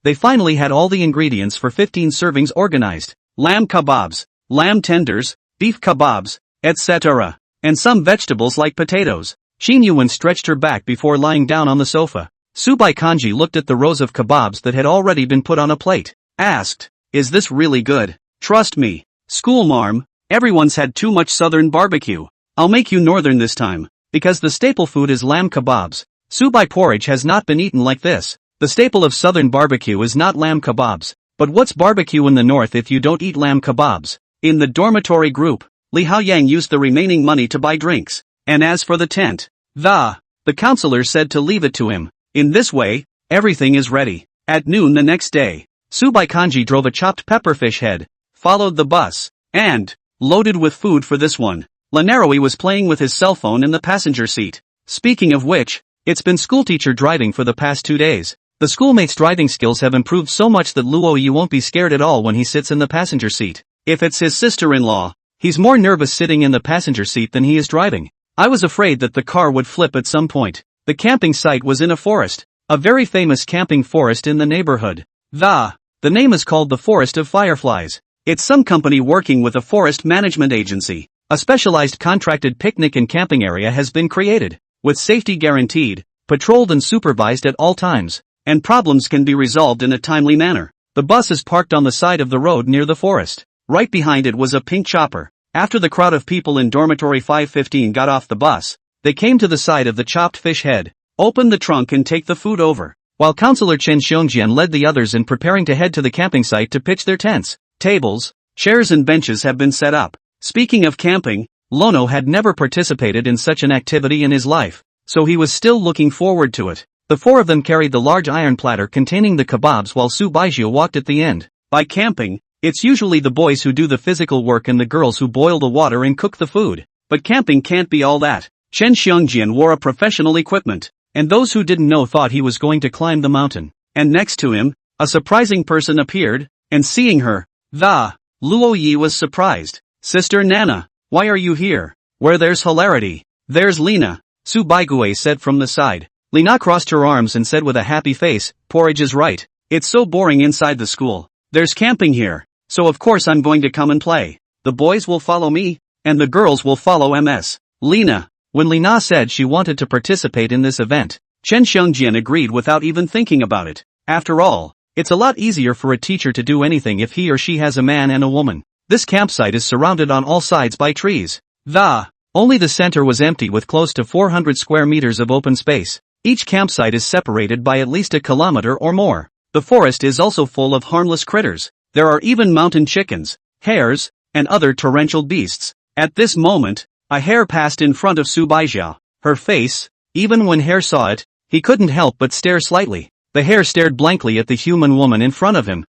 They finally had all the ingredients for 15 servings organized. Lamb kebabs, lamb tenders, beef kebabs, etc. And some vegetables like potatoes. Qin Yuan stretched her back before lying down on the sofa. Subai Kanji looked at the rows of kebabs that had already been put on a plate. Asked, "Is this really good?" "Trust me, school marm, everyone's had too much southern barbecue. I'll make you northern this time, because the staple food is lamb kebabs. Subai porridge has not been eaten like this. The staple of southern barbecue is not lamb kebabs. But what's barbecue in the north if you don't eat lamb kebabs?" In the dormitory group, Li Haoyang used the remaining money to buy drinks. And as for the tent, the counselor said to leave it to him. In this way, everything is ready. At noon the next day, Subai Kanji drove a chopped pepperfish head, followed the bus, and loaded with food for this one. Lanaroi was playing with his cell phone in the passenger seat. Speaking of which, it's been schoolteacher driving for the past 2 days. The schoolmate's driving skills have improved so much that Luo Yi won't be scared at all when he sits in the passenger seat. If it's his sister-in-law, he's more nervous sitting in the passenger seat than he is driving. I was afraid that the car would flip at some point. The camping site was in a forest, a very famous camping forest in the neighborhood. The name is called the Forest of Fireflies. It's some company working with a forest management agency. A specialized contracted picnic and camping area has been created, with safety guaranteed, patrolled and supervised at all times, and problems can be resolved in a timely manner. The bus is parked on the side of the road near the forest. Right behind it was a pink chopper. After the crowd of people in dormitory 515 got off the bus, they came to the side of the chopped fish head, opened the trunk and take the food over, while Counselor Chen Xiongjian led the others in preparing to head to the camping site to pitch their tents. Tables, chairs and benches have been set up. Speaking of camping, Lono had never participated in such an activity in his life, so he was still looking forward to it. The 4 of them carried the large iron platter containing the kebabs while Su Baizhu walked at the end. By camping, it's usually the boys who do the physical work and the girls who boil the water and cook the food. But camping can't be all that. Chen Xiongjian wore a professional equipment, and those who didn't know thought he was going to climb the mountain. And next to him, a surprising person appeared, and seeing her, Luo Yi was surprised. "Sister Nana, why are you here?" "Where there's hilarity, there's Lena," Su Baigue said from the side. Lena crossed her arms and said with a happy face, "Porridge is right. It's so boring inside the school. There's camping here, so of course I'm going to come and play. The boys will follow me, and the girls will follow MS. Lena." When Lena said she wanted to participate in this event, Chen Xiongjian agreed without even thinking about it. After all, it's a lot easier for a teacher to do anything if he or she has a man and a woman. This campsite is surrounded on all sides by trees. Only the center was empty with close to 400 square meters of open space. Each campsite is separated by at least a kilometer or more. The forest is also full of harmless critters. There are even mountain chickens, hares, and other torrential beasts. At this moment, a hare passed in front of Su Baizhou. Her face, Even when Hare saw it, he couldn't help but stare slightly. The Hare stared blankly at the human woman in front of him.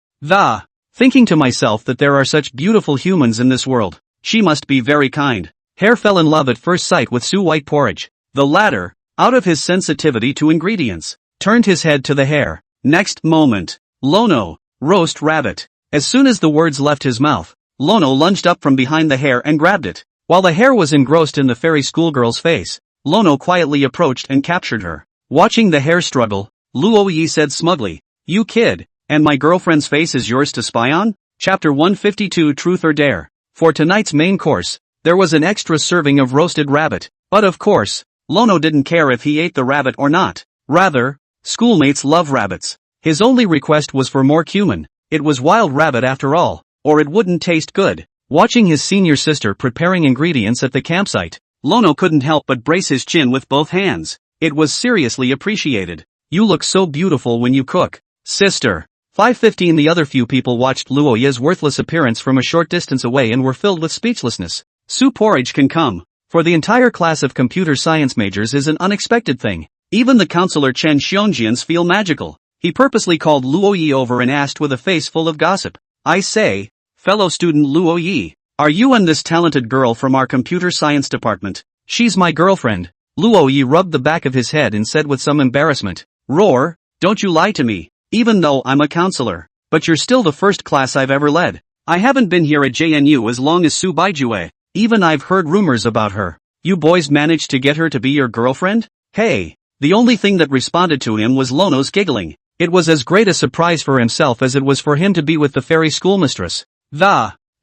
Thinking to myself that there are such beautiful humans in this world. She must be very kind. Hare fell in love at first sight with Sue White porridge. The latter, out of his sensitivity to ingredients, turned his head to the Hare. Next moment, Lono, roast rabbit. As soon as the words left his mouth, Lono lunged up from behind the Hare and grabbed it. While the Hare was engrossed in the fairy schoolgirl's face, Lono quietly approached and captured her. Watching the Hare struggle, Luo Yi said smugly, "You kid, and my girlfriend's face is yours to spy on?" Chapter 152 Truth or Dare. For tonight's main course, there was an extra serving of roasted rabbit, but of course, Lono didn't care if he ate the rabbit or not. Rather, schoolmates love rabbits. His only request was for more cumin. It was wild rabbit after all, or it wouldn't taste good. Watching his senior sister preparing ingredients at the campsite, Lono couldn't help but brace his chin with both hands. It was seriously appreciated. "You look so beautiful when you cook, sister." 5:15 The other few people watched Luo Yi's worthless appearance from a short distance away and were filled with speechlessness. Soup porridge can come. For the entire class of computer science majors is an unexpected thing. Even the counselor Chen Xiongjian's feel magical. He purposely called Luo Yi over and asked with a face full of gossip, "I say, fellow student Luo Yi, are you and this talented girl from our computer science department?" "She's my girlfriend." Luo Yi rubbed the back of his head and said with some embarrassment. "Roar, don't you lie to me, even though I'm a counselor. But you're still the first class I've ever led. I haven't been here at JNU as long as Su Baijue. Even I've heard rumors about her. You boys managed to get her to be your girlfriend? Hey." The only thing that responded to him was Lono's giggling. It was as great a surprise for himself as it was for him to be with the fairy schoolmistress.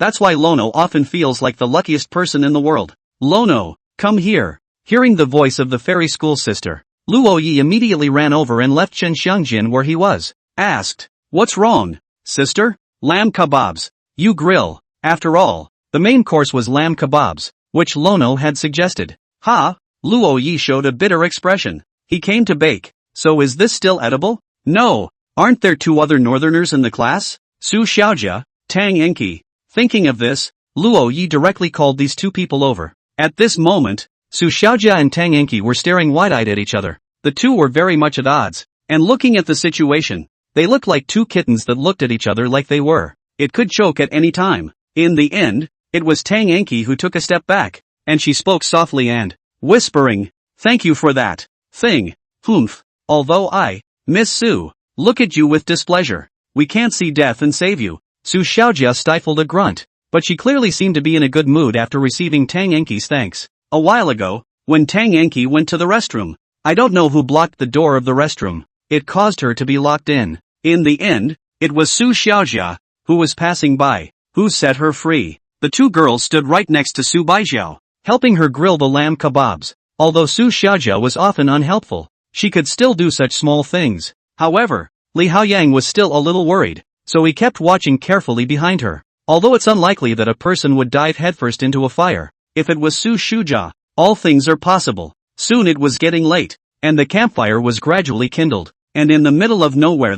That's why Lono often feels like the luckiest person in the world. "Lono, come here." Hearing the voice of the fairy school sister, Luo Yi immediately ran over and left Chen Xiangjin where he was. Asked, "What's wrong, sister?" "Lamb kebabs. You grill." After all, the main course was lamb kebabs, which Lono had suggested. Luo Yi showed a bitter expression. He came to bake. "So is this still edible?" "No. Aren't there two other northerners in the class? Su Xiaojia, Tang Enki." Thinking of this, Luo Yi directly called these two people over. At this moment, Su Xiaojia and Tang Enki were staring wide-eyed at each other. The two were very much at odds, and looking at the situation, they looked like two kittens that looked at each other like they were. It could choke at any time. In the end, it was Tang Enki who took a step back, and she spoke softly and, whispering, "Thank you for that thing. Humph. Although I, Miss Su, look at you with displeasure. We can't see death and save you." Su Xiaojia stifled a grunt, but she clearly seemed to be in a good mood after receiving Tang Enki's thanks. A while ago, when Tang Enki went to the restroom, I don't know who blocked the door of the restroom. It caused her to be locked in. In the end, it was Su Xiaojia, who was passing by, who set her free. The two girls stood right next to Su Baijiao, helping her grill the lamb kebabs. Although Su Xiaojia was often unhelpful, she could still do such small things. However, Li Haoyang was still a little worried, so he kept watching carefully behind her. Although it's unlikely that a person would dive headfirst into a fire, if it was Su Shujia, all things are possible. Soon it was getting late, and the campfire was gradually kindled, and in the middle of nowhere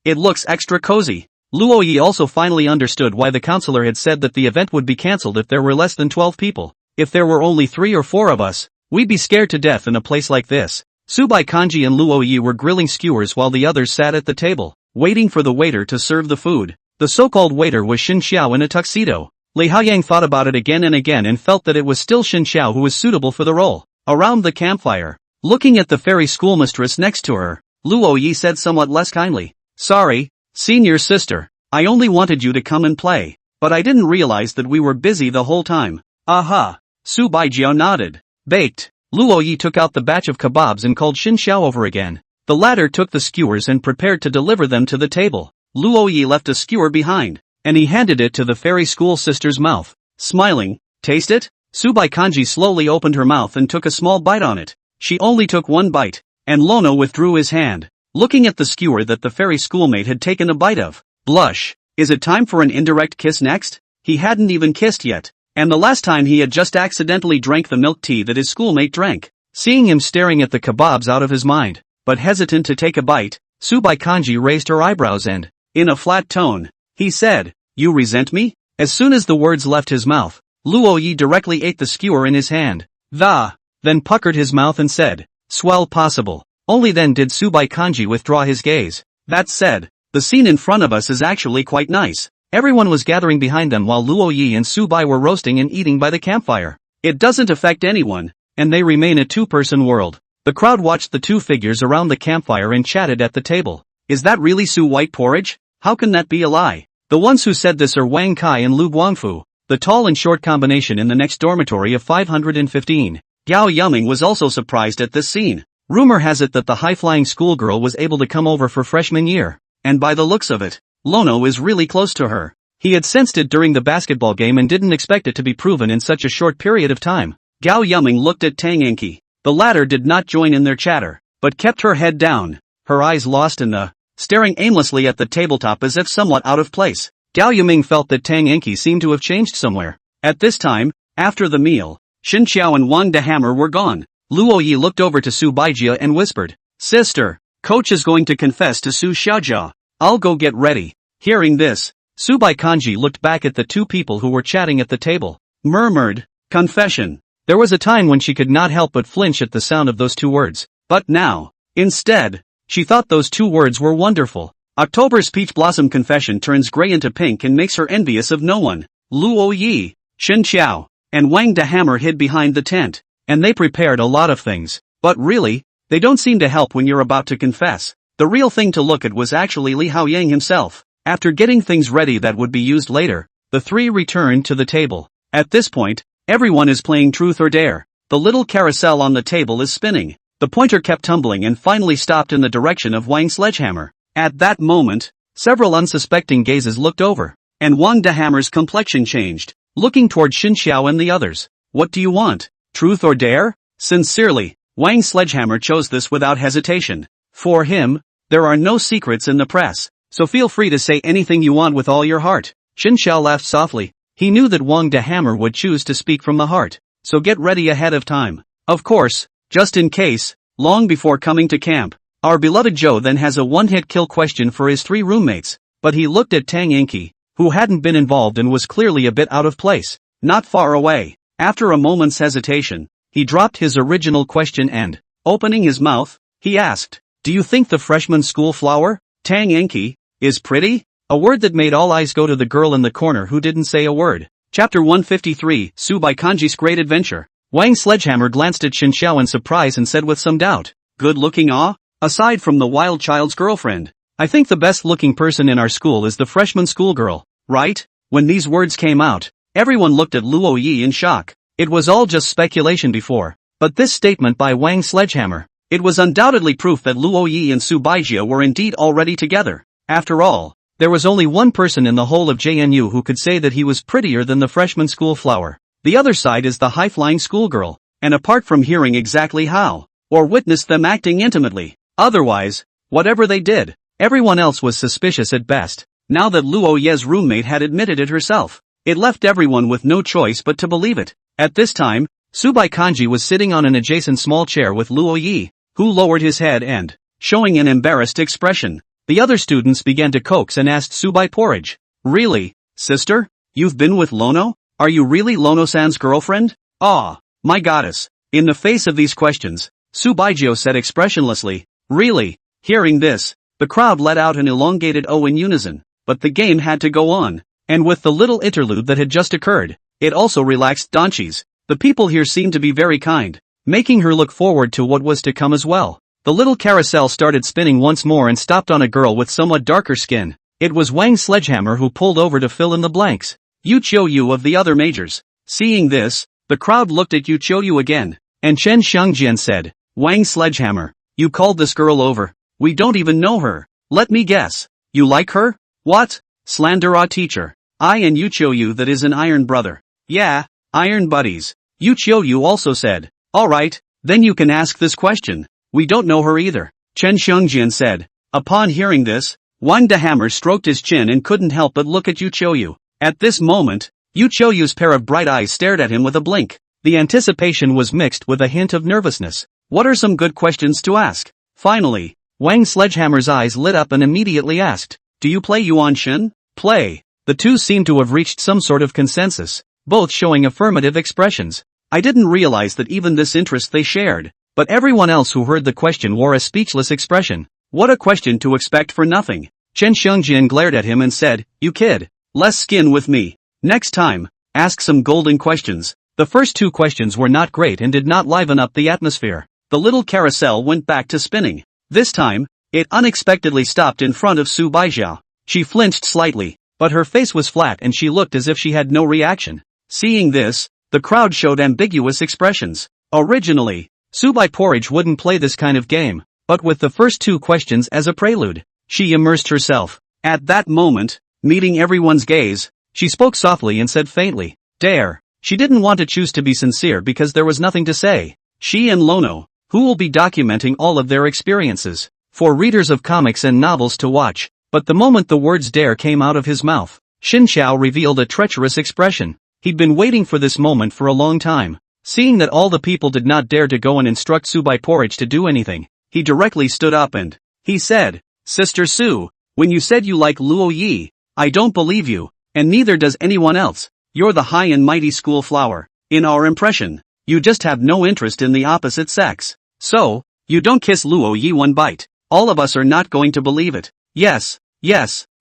it looks extra cozy. Luo Yi also finally understood why the counselor had said that the event would be cancelled if there were less than 12 people. If there were only 3 or 4 of us, we'd be scared to death in a place like this. Subai Kanji and Luo Yi were grilling skewers while the others sat at the table, waiting for the waiter to serve the food. The so-called waiter was Xin Xiao in a tuxedo. Li Haoyang thought about it again and again and felt that it was still Xin Xiao who was suitable for the role. Around the campfire, looking at the fairy schoolmistress next to her, Luo Yi said somewhat less kindly, "Sorry, senior sister, I only wanted you to come and play, but I didn't realize that we were busy the whole time." "Aha." Su Baijiao nodded. "Baked." Luo Yi took out the batch of kebabs and called Xin Xiao over again. The latter took the skewers and prepared to deliver them to the table. Luo Yi left a skewer behind, and he handed it to the fairy school sister's mouth. Smiling, "Taste it?" Subai Kanji slowly opened her mouth and took a small bite on it. She only took one bite, and Lono withdrew his hand, looking at the skewer that the fairy schoolmate had taken a bite of. Blush. Is it time for an indirect kiss next? He hadn't even kissed yet, and the last time he had just accidentally drank the milk tea that his schoolmate drank. Seeing him staring at the kebabs out of his mind, but hesitant to take a bite, Subai Kanji raised her eyebrows and, in a flat tone, he said, "You resent me?" As soon as the words left his mouth, Luo Yi directly ate the skewer in his hand. Then puckered his mouth and said, Swell possible. Only then did Subai Kanji withdraw his gaze. That said, the scene in front of us is actually quite nice. Everyone was gathering behind them while Luo Yi and Subai were roasting and eating by the campfire. It doesn't affect anyone, and they remain a two-person world. The crowd watched the two figures around the campfire and chatted at the table. Is that really Su White Porridge? How can that be a lie? The ones who said this are Wang Kai and Lu Guangfu, the tall and short combination in the next dormitory of 515. Gao Yuming was also surprised at this scene. Rumor has it that the high-flying schoolgirl was able to come over for freshman year, and by the looks of it, Lono is really close to her. He had sensed it during the basketball game and didn't expect it to be proven in such a short period of time. Gao Yuming looked at Tang Enki. The latter did not join in their chatter, but kept her head down, her eyes lost in the, staring aimlessly at the tabletop as if somewhat out of place. Gao Yuming felt that Tang Enki seemed to have changed somewhere. At this time, after the meal, Xin Qiao and Wang De Hammer were gone. Luo Yi looked over to Su Baijia and whispered, "Sister, coach is going to confess to Su Xiaojia. I'll go get ready." Hearing this, Subai Kanji looked back at the two people who were chatting at the table. Murmured, "Confession." There was a time when she could not help but flinch at the sound of those two words. But now, instead, she thought those two words were wonderful. October's peach blossom confession turns gray into pink and makes her envious of no one. Luo Yi, Xin Qiao, and Wang De Hammer hid behind the tent, and they prepared a lot of things. But really, they don't seem to help when you're about to confess. The real thing to look at was actually Li Haoyang himself. After getting things ready that would be used later, the three returned to the table. At this point, everyone is playing truth or dare. The little carousel on the table is spinning. The pointer kept tumbling and finally stopped in the direction of Wang's sledgehammer. At that moment, several unsuspecting gazes looked over, and Wang De Hammer's complexion changed, looking toward Xin Xiao and the others. "What do you want? Truth or dare?" Sincerely, Wang's sledgehammer chose this without hesitation. For him, there are no secrets in the press, so feel free to say anything you want with all your heart. Xin Xiao laughed softly. He knew that Wang De Hammer would choose to speak from the heart, so get ready ahead of time. Of course, just in case, long before coming to camp, our beloved Joe then has a one-hit kill question for his three roommates, but he looked at Tang Enki, who hadn't been involved and was clearly a bit out of place. Not far away, after a moment's hesitation, he dropped his original question and, opening his mouth, he asked, "Do you think the freshman school flower, Tang Enki, is pretty?" A word that made all eyes go to the girl in the corner who didn't say a word. Chapter 153, Subai Kanji's Great Adventure. Wang Sledgehammer glanced at Xin Xiao in surprise and said with some doubt, "Good-looking ah? Aside from the wild child's girlfriend, I think the best-looking person in our school is the freshman schoolgirl, right?" When these words came out, everyone looked at Luo Yi in shock. It was all just speculation before, but this statement by Wang Sledgehammer, it was undoubtedly proof that Luo Yi and Su Baijia were indeed already together. After all, there was only one person in the whole of JNU who could say that he was prettier than the freshman school flower. The other side is the high-flying schoolgirl, and apart from hearing exactly how, or witnessed them acting intimately, otherwise, whatever they did, everyone else was suspicious at best. Now that Luo Ye's roommate had admitted it herself, it left everyone with no choice but to believe it. At this time, Subai Kanji was sitting on an adjacent small chair with Luo Yi, who lowered his head and, showing an embarrassed expression, the other students began to coax and asked Subai Porridge, "Really, sister? You've been with Lono? Are you really Lono-san's girlfriend?" "Ah, my goddess." In the face of these questions, Subaijio said expressionlessly, "Really?" Hearing this, the crowd let out an elongated "oh" in unison, but the game had to go on, and with the little interlude that had just occurred, it also relaxed Donchi's. The people here seemed to be very kind, making her look forward to what was to come as well. The little carousel started spinning once more and stopped on a girl with somewhat darker skin. It was Wang Sledgehammer who pulled over to fill in the blanks. Yu Qiuyu of the other majors. Seeing this, the crowd looked at Yu Qiuyu again, and Chen Xiangjian said, "Wang Sledgehammer, you called this girl over. We don't even know her. Let me guess. You like her?" "What? Slanderer teacher. I and Yu Qiuyu that is an iron brother." "Yeah, iron buddies." Yu Qiuyu also said, "Alright, then you can ask this question. We don't know her either." Chen Xiangjian said. Upon hearing this, Wang De Hammer stroked his chin and couldn't help but look at Yu Qiuyu. At this moment, Yu Qiuyu's pair of bright eyes stared at him with a blink. The anticipation was mixed with a hint of nervousness. What are some good questions to ask? Finally, Wang Sledgehammer's eyes lit up and immediately asked, "Do you play Yuan Shin?" "Play." The two seemed to have reached some sort of consensus, both showing affirmative expressions. I didn't realize that even this interest they shared. But everyone else who heard the question wore a speechless expression. What a question to expect for nothing. Chen Xiongjian glared at him and said, "You kid. Less skin with me. Next time, ask some golden questions." The first two questions were not great and did not liven up the atmosphere. The little carousel went back to spinning. This time, it unexpectedly stopped in front of Su Baijiao. She flinched slightly, but her face was flat and she looked as if she had no reaction. Seeing this, the crowd showed ambiguous expressions. Originally, Su Bai Porridge wouldn't play this kind of game, but with the first two questions as a prelude, she immersed herself. At that moment, meeting everyone's gaze, she spoke softly and said faintly, "Dare." She didn't want to choose to be sincere because there was nothing to say. She and Lono, who will be documenting all of their experiences, for readers of comics and novels to watch. But the moment the words "dare" came out of his mouth, Xin Xiao revealed a treacherous expression. He'd been waiting for this moment for a long time. Seeing that all the people did not dare to go and instruct Su Bai Porridge to do anything, he directly stood up and, he said, "Sister Su, when you said you like Luo Yi, I don't believe you, and neither does anyone else. You're the high and mighty school flower. In our impression, you just have no interest in the opposite sex. So, you don't kiss Luo Yi one bite. All of us are not going to believe it. Yes,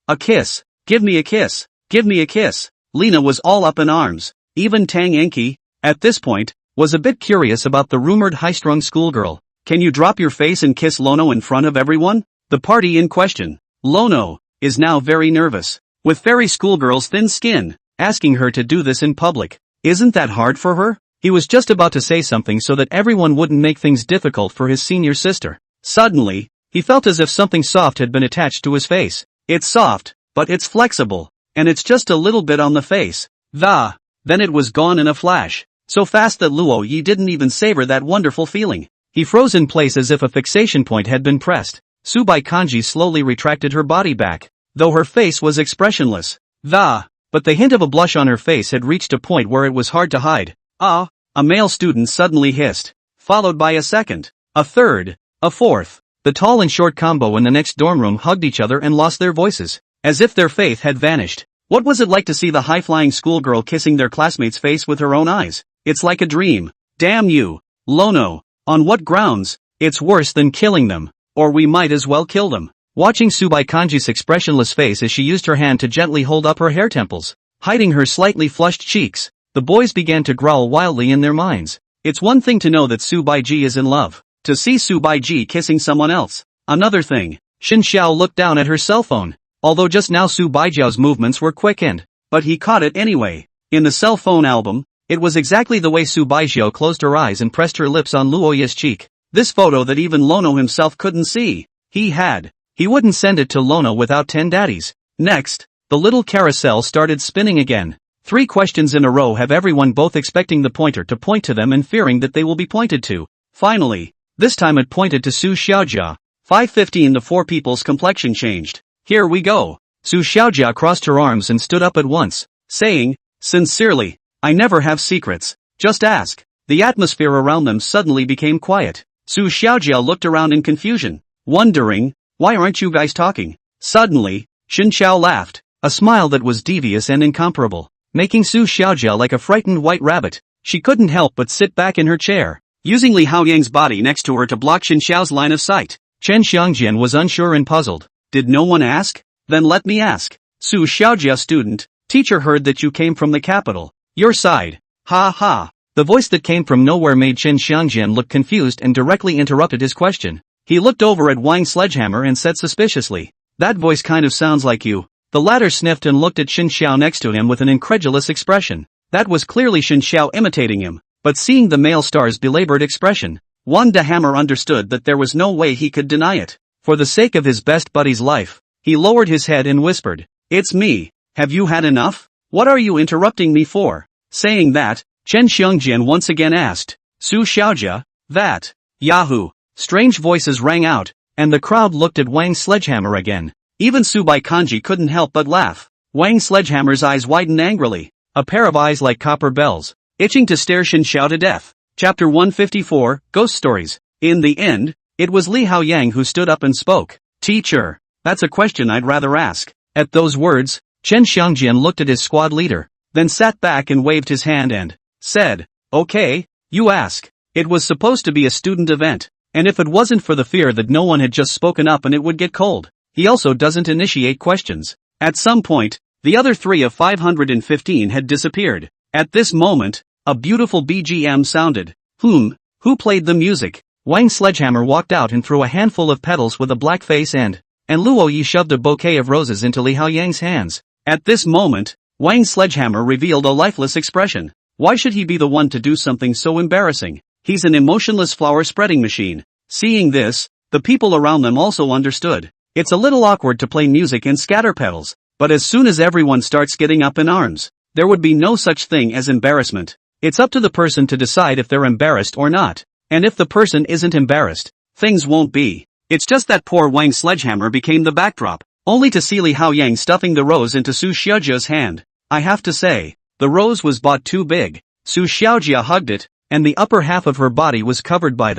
a kiss. Give me a kiss. Give me a kiss." Lena was all up in arms. Even Tang Enki, at this point, was a bit curious about the rumored high-strung schoolgirl. "Can you drop your face and kiss Lono in front of everyone?" The party in question, Lono, is now very nervous. With fairy schoolgirl's thin skin, asking her to do this in public, isn't that hard for her? He was just about to say something so that everyone wouldn't make things difficult for his senior sister. Suddenly, he felt as if something soft had been attached to his face. It's soft, but it's flexible, and it's just a little bit on the face. Then it was gone in a flash, so fast that Luo Yi didn't even savor that wonderful feeling. He froze in place as if a fixation point had been pressed. Su Bai Kanji slowly retracted her body back, though her face was expressionless. But the hint of a blush on her face had reached a point where it was hard to hide. "Ah!" a male student suddenly hissed, followed by a second, a third, a fourth. The tall and short combo in the next dorm room hugged each other and lost their voices, as if their faith had vanished. What was it like to see the high-flying schoolgirl kissing their classmate's face with her own eyes? It's like a dream. Damn you, Lono. On what grounds? It's worse than killing them. Or we might as well kill them. Watching Su Bai Kanji's expressionless face as she used her hand to gently hold up her hair temples, hiding her slightly flushed cheeks, the boys began to growl wildly in their minds. It's one thing to know that Su Baiji is in love. To see Su Baiji kissing someone else, another thing. Xin Xiao looked down at her cell phone. Although just now Su Baijiao's movements were quickened, but he caught it anyway. In the cell phone album, it was exactly the way Su Baijiao closed her eyes and pressed her lips on Luo Yi's cheek. This photo that even Lono himself couldn't see. He wouldn't send it to Lono without 10 daddies. Next, the little carousel started spinning again. 3 questions in a row have everyone both expecting the pointer to point to them and fearing that they will be pointed to. Finally, this time it pointed to Su Xiaojia. 5:15 The 4 people's complexion changed. Here we go. Su Xiaojia crossed her arms and stood up at once, saying, "Sincerely, I never have secrets. Just ask." The atmosphere around them suddenly became quiet. Su Xiaojia looked around in confusion, wondering, why aren't you guys talking? Suddenly, Xin Xiao laughed, a smile that was devious and incomparable, making Su Xiaojia like a frightened white rabbit. She couldn't help but sit back in her chair, using Li Haoyang's body next to her to block Xin Xiao's line of sight. Chen Xiongjian was unsure and puzzled. Did no one ask? Then let me ask. Su Xiaojia student, teacher heard that you came from the capital. Your side. Ha ha. The voice that came from nowhere made Chen Xiongjian look confused and directly interrupted his question. He looked over at Wang Sledgehammer and said suspiciously, "That voice kind of sounds like you." The latter sniffed and looked at Xin Xiao next to him with an incredulous expression. That was clearly Xin Xiao imitating him, but seeing the male star's belabored expression, Wang de Hammer understood that there was no way he could deny it. For the sake of his best buddy's life, he lowered his head and whispered, "It's me. Have you had enough? What are you interrupting me for?" Saying that, Chen Xiongjian once again asked, "Su Xiaojia, that, Yahoo!" Strange voices rang out, and the crowd looked at Wang Sledgehammer again. Even Su Bai Kanji couldn't help but laugh. Wang Sledgehammer's eyes widened angrily, a pair of eyes like copper bells, itching to stare Xin Xiao to death. Chapter 154, Ghost Stories. In the end, it was Li Haoyang who stood up and spoke. "Teacher, that's a question I'd rather ask." At those words, Chen Xiongjian looked at his squad leader, then sat back and waved his hand and said, "Okay, you ask." It was supposed to be a student event, and if it wasn't for the fear that no one had just spoken up and it would get cold, he also doesn't initiate questions. At some point, the other 3 of 515 had disappeared. At this moment, a beautiful BGM sounded. Who played the music? Wang Sledgehammer walked out and threw a handful of petals with a black face and Luo Yi shoved a bouquet of roses into Li Haoyang's hands. At this moment, Wang Sledgehammer revealed a lifeless expression. Why should he be the one to do something so embarrassing? He's an emotionless flower spreading machine. Seeing this, the people around them also understood. It's a little awkward to play music and scatter petals, but as soon as everyone starts getting up in arms, there would be no such thing as embarrassment. It's up to the person to decide if they're embarrassed or not. And if the person isn't embarrassed, things won't be. It's just that poor Wang Sledgehammer became the backdrop, only to see Li Haoyang stuffing the rose into Su Xiaojia's hand. I have to say, the rose was bought too big. Su Xiaojia hugged it, and the upper half of her body was covered by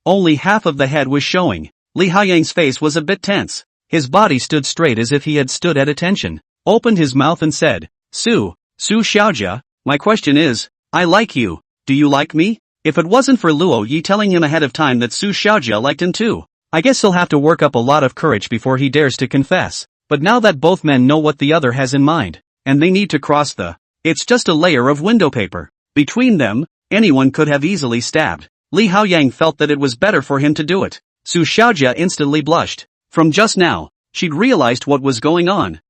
only half of the head was showing. Li Haoyang's face was a bit tense. His body stood straight as if he had stood at attention, opened his mouth and said, Su Xiaojia, my question is, I like you, do you like me? If it wasn't for Luo Yi telling him ahead of time that Su Xiaojia liked him too, I guess he'll have to work up a lot of courage before he dares to confess. But now that both men know what the other has in mind, and they need to cross it's just a layer of window paper. Between them, anyone could have easily stabbed. Li Haoyang felt that it was better for him to do it. Su Xiaojia instantly blushed. From just now, she'd realized what was going on.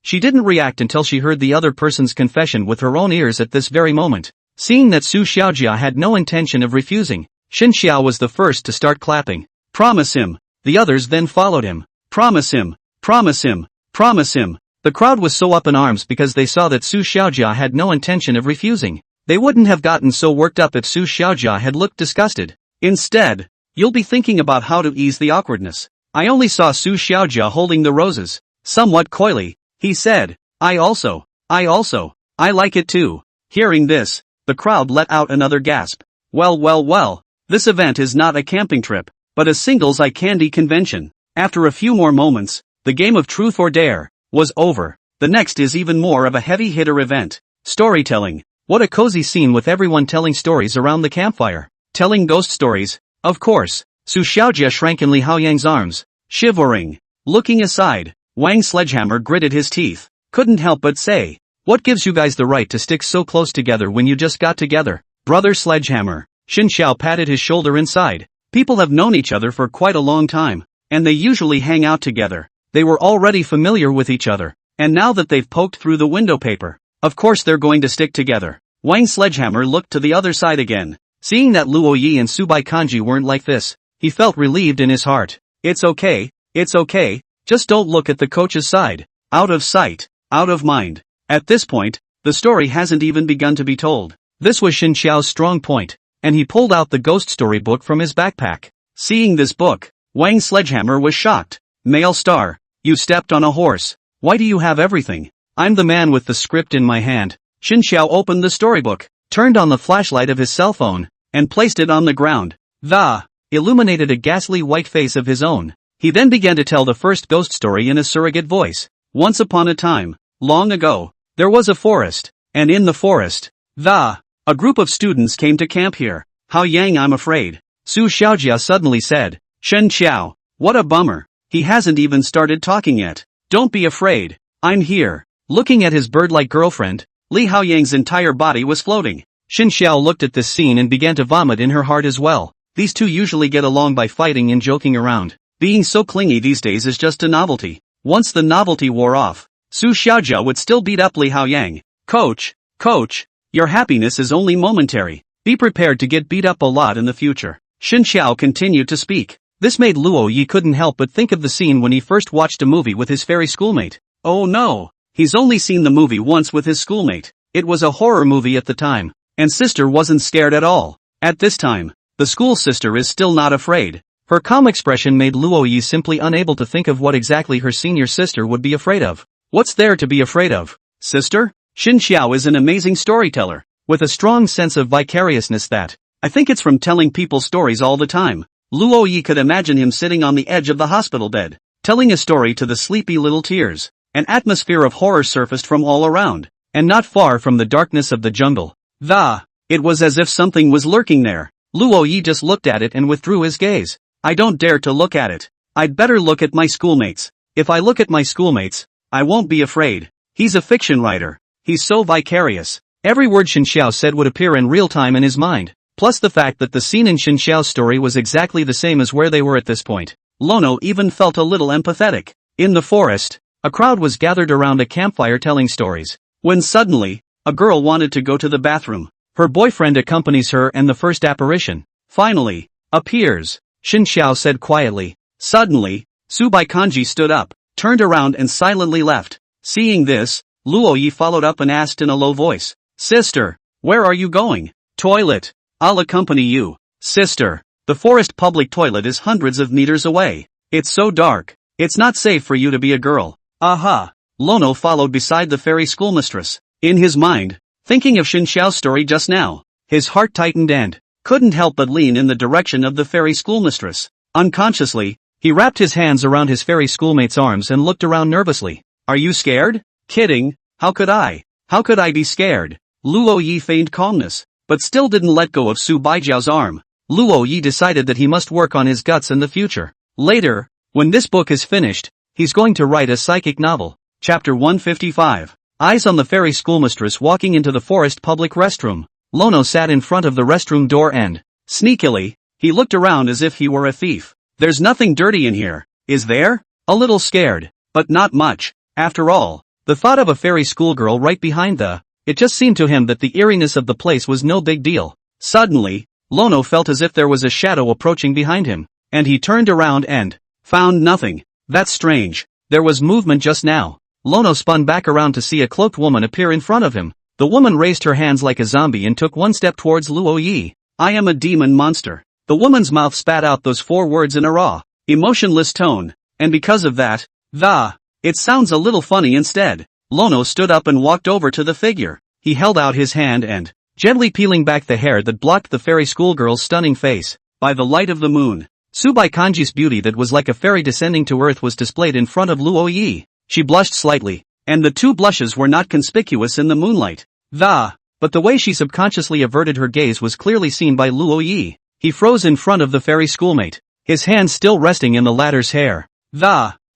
She didn't react until she heard the other person's confession with her own ears at this very moment. Seeing that Su Xiaojia had no intention of refusing, Xin Xiao was the first to start clapping. Promise him. The others then followed him. Promise him. Promise him. Promise him. The crowd was so up in arms because they saw that Su Xiaojia had no intention of refusing. They wouldn't have gotten so worked up if Su Xiaojia had looked disgusted. Instead, you'll be thinking about how to ease the awkwardness. I only saw Su Xiaojia holding the roses. Somewhat coyly, he said, I like it too. Hearing this, the crowd let out another gasp. Well, this event is not a camping trip, but a singles eye candy convention. After a few more moments, the game of truth or dare was over. The next is even more of a heavy hitter event. Storytelling. What a cozy scene with everyone telling stories around the campfire. Telling ghost stories, of course. Su Xiaojia shrank in Li Haoyang's arms, shivering. Looking aside, Wang Sledgehammer gritted his teeth. Couldn't help but say, what gives you guys the right to stick so close together when you just got together? Brother Sledgehammer. Xin Xiao patted his shoulder inside. People have known each other for quite a long time, and they usually hang out together. They were already familiar with each other, and now that they've poked through the window paper, of course they're going to stick together. Wang Sledgehammer looked to the other side again. Seeing that Luo Yi and Subai Kanji weren't like this, he felt relieved in his heart. It's okay, just don't look at the coach's side. Out of sight, out of mind. At this point, the story hasn't even begun to be told. This was Xin Xiao's strong point, and he pulled out the ghost story book from his backpack. Seeing this book, Wang Sledgehammer was shocked. Male star, you stepped on a horse. Why do you have everything? I'm the man with the script in my hand. Xin Xiao opened the storybook, turned on the flashlight of his cell phone, and placed it on the ground. Illuminated a ghastly white face of his own. He then began to tell the first ghost story in a surrogate voice. Once upon a time, long ago, there was a forest, and in the forest, a group of students came to camp here. Haoyang, I'm afraid. Su Xiaojia suddenly said. Shen Xiao, what a bummer. He hasn't even started talking yet. Don't be afraid. I'm here. Looking at his bird-like girlfriend, Li Haoyang's entire body was floating. Xin Xiao looked at this scene and began to vomit in her heart as well. These two usually get along by fighting and joking around. Being so clingy these days is just a novelty. Once the novelty wore off, Su Xiaojia would still beat up Li Haoyang. Coach, your happiness is only momentary. Be prepared to get beat up a lot in the future. Xin Xiao continued to speak. This made Luo Yi couldn't help but think of the scene when he first watched a movie with his fairy schoolmate. Oh no, he's only seen the movie once with his schoolmate. It was a horror movie at the time, and sister wasn't scared at all. At this time, the school sister is still not afraid. Her calm expression made Luo Yi simply unable to think of what exactly her senior sister would be afraid of. What's there to be afraid of? Sister? Xin Xiao is an amazing storyteller, with a strong sense of vicariousness I think it's from telling people stories all the time. Luo Yi could imagine him sitting on the edge of the hospital bed, telling a story to the sleepy little tears. An atmosphere of horror surfaced from all around, and not far from the darkness of the jungle. It was as if something was lurking there. Luo Yi just looked at it and withdrew his gaze. I don't dare to look at it. I'd better look at my schoolmates. If I look at my schoolmates, I won't be afraid. He's a fiction writer. He's so vicarious. Every word Shen Xiao said would appear in real time in his mind, plus the fact that the scene in Shen Xiao's story was exactly the same as where they were at this point. Lono even felt a little empathetic. In the forest, a crowd was gathered around a campfire telling stories, when suddenly, a girl wanted to go to the bathroom. Her boyfriend accompanies her and the first apparition, finally, appears. Shen Xiao said quietly. Suddenly, Su Baikanji stood up, turned around and silently left. Seeing this, Luo Yi followed up and asked in a low voice, Sister, where are you going? Toilet. I'll accompany you. Sister, the forest public toilet is hundreds of meters away. It's so dark. It's not safe for you to be a girl. Aha. Lono followed beside the fairy schoolmistress. In his mind, thinking of Shen Xiao's story just now, his heart tightened and couldn't help but lean in the direction of the fairy schoolmistress. Unconsciously, he wrapped his hands around his fairy schoolmate's arms and looked around nervously. Are you scared? Kidding. How could I? How could I be scared? Luo Yi feigned calmness, but still didn't let go of Su Baijiao's arm. Luo Yi decided that he must work on his guts in the future. Later, when this book is finished, he's going to write a psychic novel. Chapter 155. Eyes on the fairy schoolmistress walking into the forest public restroom. Lono sat in front of the restroom door and, sneakily, he looked around as if he were a thief. There's nothing dirty in here, is there? A little scared, but not much. After all, the thought of a fairy schoolgirl right behind it just seemed to him that the eeriness of the place was no big deal. Suddenly, Lono felt as if there was a shadow approaching behind him, and he turned around and found nothing. That's strange. There was movement just now. Lono spun back around to see a cloaked woman appear in front of him. The woman raised her hands like a zombie and took one step towards Luo Yi. I am a demon monster. The woman's mouth spat out those 4 words in a raw, emotionless tone, and because of that, it sounds a little funny instead. Lono stood up and walked over to the figure. He held out his hand and, gently peeling back the hair that blocked the fairy schoolgirl's stunning face, by the light of the moon, Su Baikanji's beauty that was like a fairy descending to earth was displayed in front of Luo Yi. She blushed slightly, and the 2 blushes were not conspicuous in the moonlight. But the way she subconsciously averted her gaze was clearly seen by Luo Yi. He froze in front of the fairy schoolmate, his hand still resting in the latter's hair.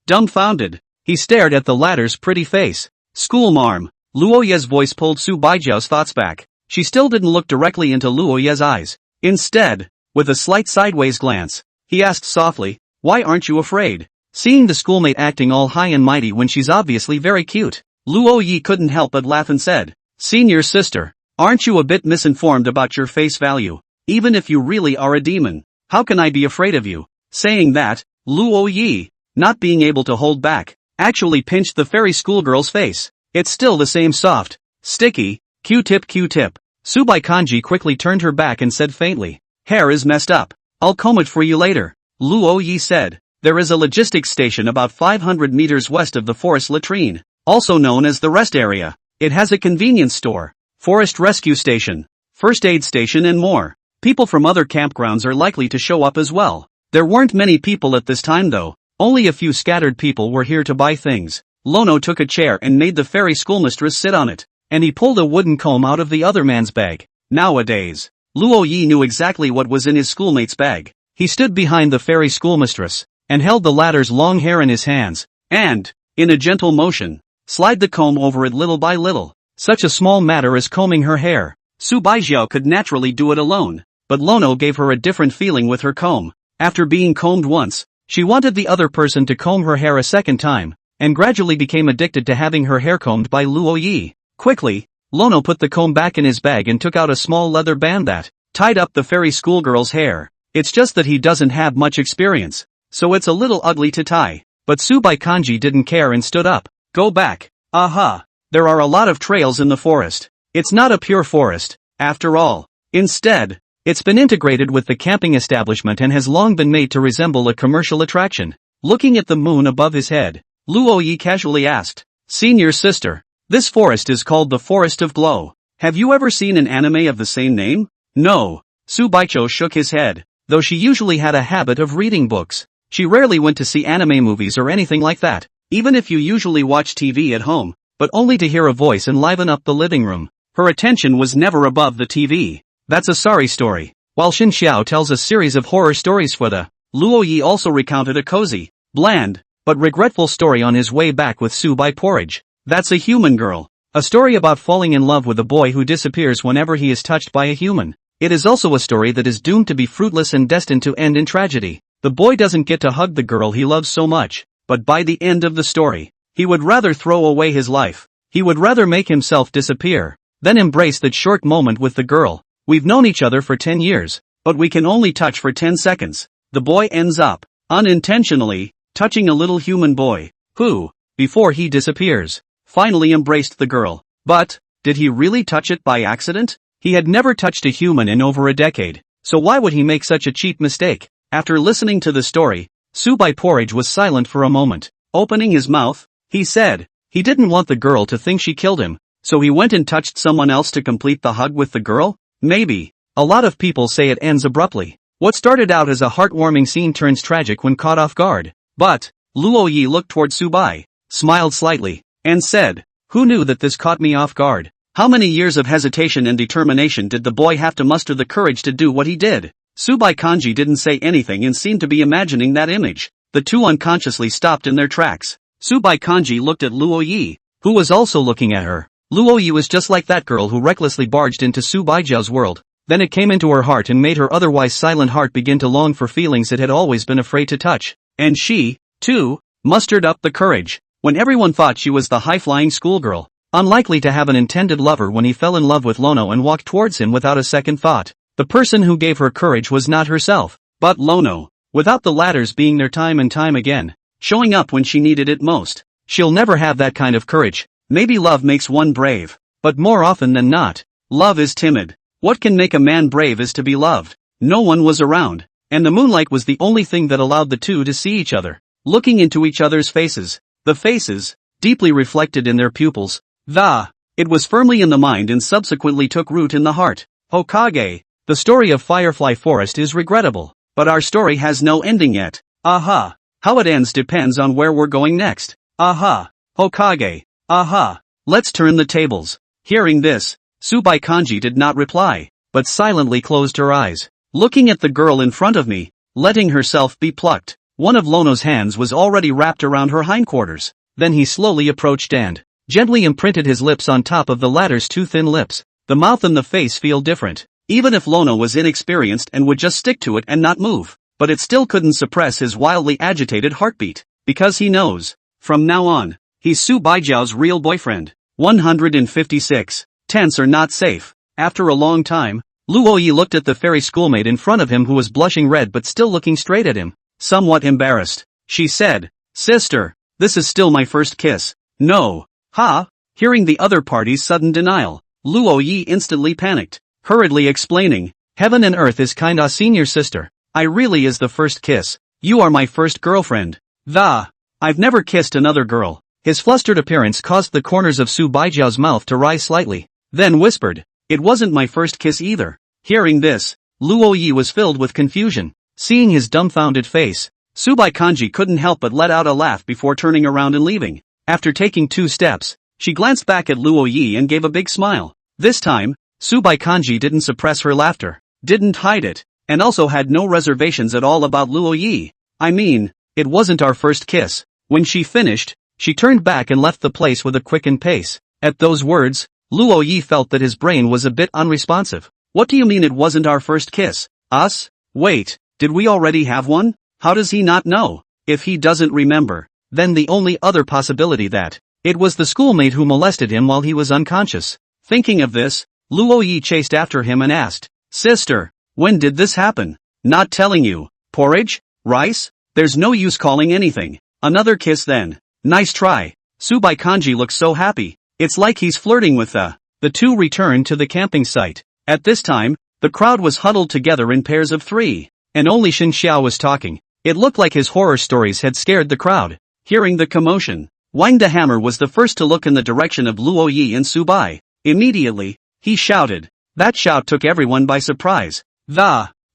Dumbfounded, he stared at the latter's pretty face. Schoolmarm. Luo Ye's voice pulled Su Baijiao's thoughts back. She still didn't look directly into Luo Ye's eyes. Instead, with a slight sideways glance, he asked softly, why aren't you afraid? Seeing the schoolmate acting all high and mighty when she's obviously very cute, Luo Yi couldn't help but laugh and said, Senior sister, aren't you a bit misinformed about your face value? Even if you really are a demon, how can I be afraid of you? Saying that, Luo Yi, not being able to hold back, actually pinched the fairy schoolgirl's face. It's still the same soft, sticky, Q-tip. Su Baikanji quickly turned her back and said faintly, hair is messed up. I'll comb it for you later. Luo Yi said, there is a logistics station about 500 meters west of the forest latrine, also known as the rest area. It has a convenience store, forest rescue station, first aid station and more. People from other campgrounds are likely to show up as well. There weren't many people at this time though, only a few scattered people were here to buy things. Lono took a chair and made the fairy schoolmistress sit on it, and he pulled a wooden comb out of the other man's bag. Nowadays, Luo Yi knew exactly what was in his schoolmate's bag. He stood behind the fairy schoolmistress, and held the latter's long hair in his hands, and, in a gentle motion, slid the comb over it little by little. Such a small matter as combing her hair. Su Baijiao could naturally do it alone, but Lono gave her a different feeling with her comb. After being combed once, she wanted the other person to comb her hair a second time, and gradually became addicted to having her hair combed by Luo Yi. Quickly, Lono put the comb back in his bag and took out a small leather band that tied up the fairy schoolgirl's hair. It's just that he doesn't have much experience, so it's a little ugly to tie. But Su Baikanji didn't care and stood up. Go back. Aha. There are a lot of trails in the forest. It's not a pure forest, after all. Instead, it's been integrated with the camping establishment and has long been made to resemble a commercial attraction. Looking at the moon above his head, Luo Yi casually asked, Senior sister, this forest is called the Forest of Glow. Have you ever seen an anime of the same name? No. Su Baijiao shook his head. Though she usually had a habit of reading books, she rarely went to see anime movies or anything like that. Even if you usually watch TV at home, but only to hear a voice enliven up the living room, her attention was never above the TV. That's a sorry story. while Xin Xiao tells a series of horror stories for the. Luo Yi also recounted a cozy, bland, but regretful story on his way back with Su Bai Porridge. That's a human girl. A story about falling in love with a boy who disappears whenever he is touched by a human. It is also a story that is doomed to be fruitless and destined to end in tragedy. The boy doesn't get to hug the girl he loves so much, but by the end of the story, he would rather throw away his life. He would rather make himself disappear than embrace that short moment with the girl. We've known each other for 10 years, but we can only touch for 10 seconds. The boy ends up, unintentionally, touching a little human boy, who, before he disappears, finally embraced the girl. But, did he really touch it by accident? He had never touched a human in over a decade, so why would he make such a cheap mistake? After listening to the story, Su Bai Porridge was silent for a moment. Opening his mouth, he said, he didn't want the girl to think she killed him, so he went and touched someone else to complete the hug with the girl? Maybe. A lot of people say it ends abruptly. What started out as a heartwarming scene turns tragic when caught off guard. But, Luo Yi looked toward Su Bai, smiled slightly, and said, who knew that this caught me off guard? How many years of hesitation and determination did the boy have to muster the courage to do what he did? Su Bai Kanji didn't say anything and seemed to be imagining that image. The two unconsciously stopped in their tracks. Su Bai Kanji looked at Luo Yi, who was also looking at her. Luo Yi was just like that girl who recklessly barged into Su Baijiao's world. Then it came into her heart and made her otherwise silent heart begin to long for feelings it had always been afraid to touch. And she, too, mustered up the courage. When everyone thought she was the high-flying schoolgirl, unlikely to have an intended lover when he fell in love with Lono and walked towards him without a second thought. The person who gave her courage was not herself, but Lono, without the latter's being there time and time again, showing up when she needed it most. She'll never have that kind of courage. Maybe love makes one brave, but more often than not, love is timid. What can make a man brave is to be loved. No one was around, and the moonlight was the only thing that allowed the two to see each other, looking into each other's faces. The faces, deeply reflected in their pupils. It was firmly in the mind and subsequently took root in the heart. Hokage, the story of Firefly Forest is regrettable, but our story has no ending yet. Aha. How it ends depends on where we're going next. Aha. Hokage. Aha. Let's turn the tables. Hearing this, Su Bai Kanji did not reply, but silently closed her eyes, looking at the girl in front of me, letting herself be plucked. One of Lono's hands was already wrapped around her hindquarters. Then he slowly approached and gently imprinted his lips on top of the latter's two thin lips. The mouth and the face feel different. Even if Lono was inexperienced and would just stick to it and not move, but it still couldn't suppress his wildly agitated heartbeat, because he knows, from now on, he's Su Baijiao's real boyfriend. 156. Tents are not safe. After a long time, Luo Yi looked at the fairy schoolmate in front of him who was blushing red but still looking straight at him. Somewhat embarrassed, she said, sister, this is still my first kiss. No. Ha? Hearing the other party's sudden denial, Luo Yi instantly panicked, hurriedly explaining, heaven and earth is kinda senior sister. I really is the first kiss. You are my first girlfriend. I've never kissed another girl. His flustered appearance caused the corners of Su Baijiao's mouth to rise slightly, then whispered, it wasn't my first kiss either. Hearing this, Luo Yi was filled with confusion. Seeing his dumbfounded face, Su Bai Kanji couldn't help but let out a laugh before turning around and leaving. After taking 2 steps, she glanced back at Luo Yi and gave a big smile. This time, Su Bai Kanji didn't suppress her laughter, didn't hide it, and also had no reservations at all about Luo Yi. I mean, it wasn't our first kiss. When she finished, she turned back and left the place with a quickened pace. At those words, Luo Yi felt that his brain was a bit unresponsive. What do you mean it wasn't our first kiss? Us? Wait, did we already have one? How does he not know? If he doesn't remember, then the only other possibility that it was the schoolmate who molested him while he was unconscious. Thinking of this, Luo Yi chased after him and asked, sister, when did this happen? Not telling you. Porridge? Rice? There's no use calling anything. Another kiss then. Nice try. Su Bai Kanji looks so happy. It's like he's flirting with the two returned to the camping site. At this time, the crowd was huddled together in pairs of 3, and only Xin Xiao was talking. It looked like his horror stories had scared the crowd. Hearing the commotion, Wang the Hammer was the first to look in the direction of Luo Yi and Su Bai. Immediately, he shouted. That shout took everyone by surprise.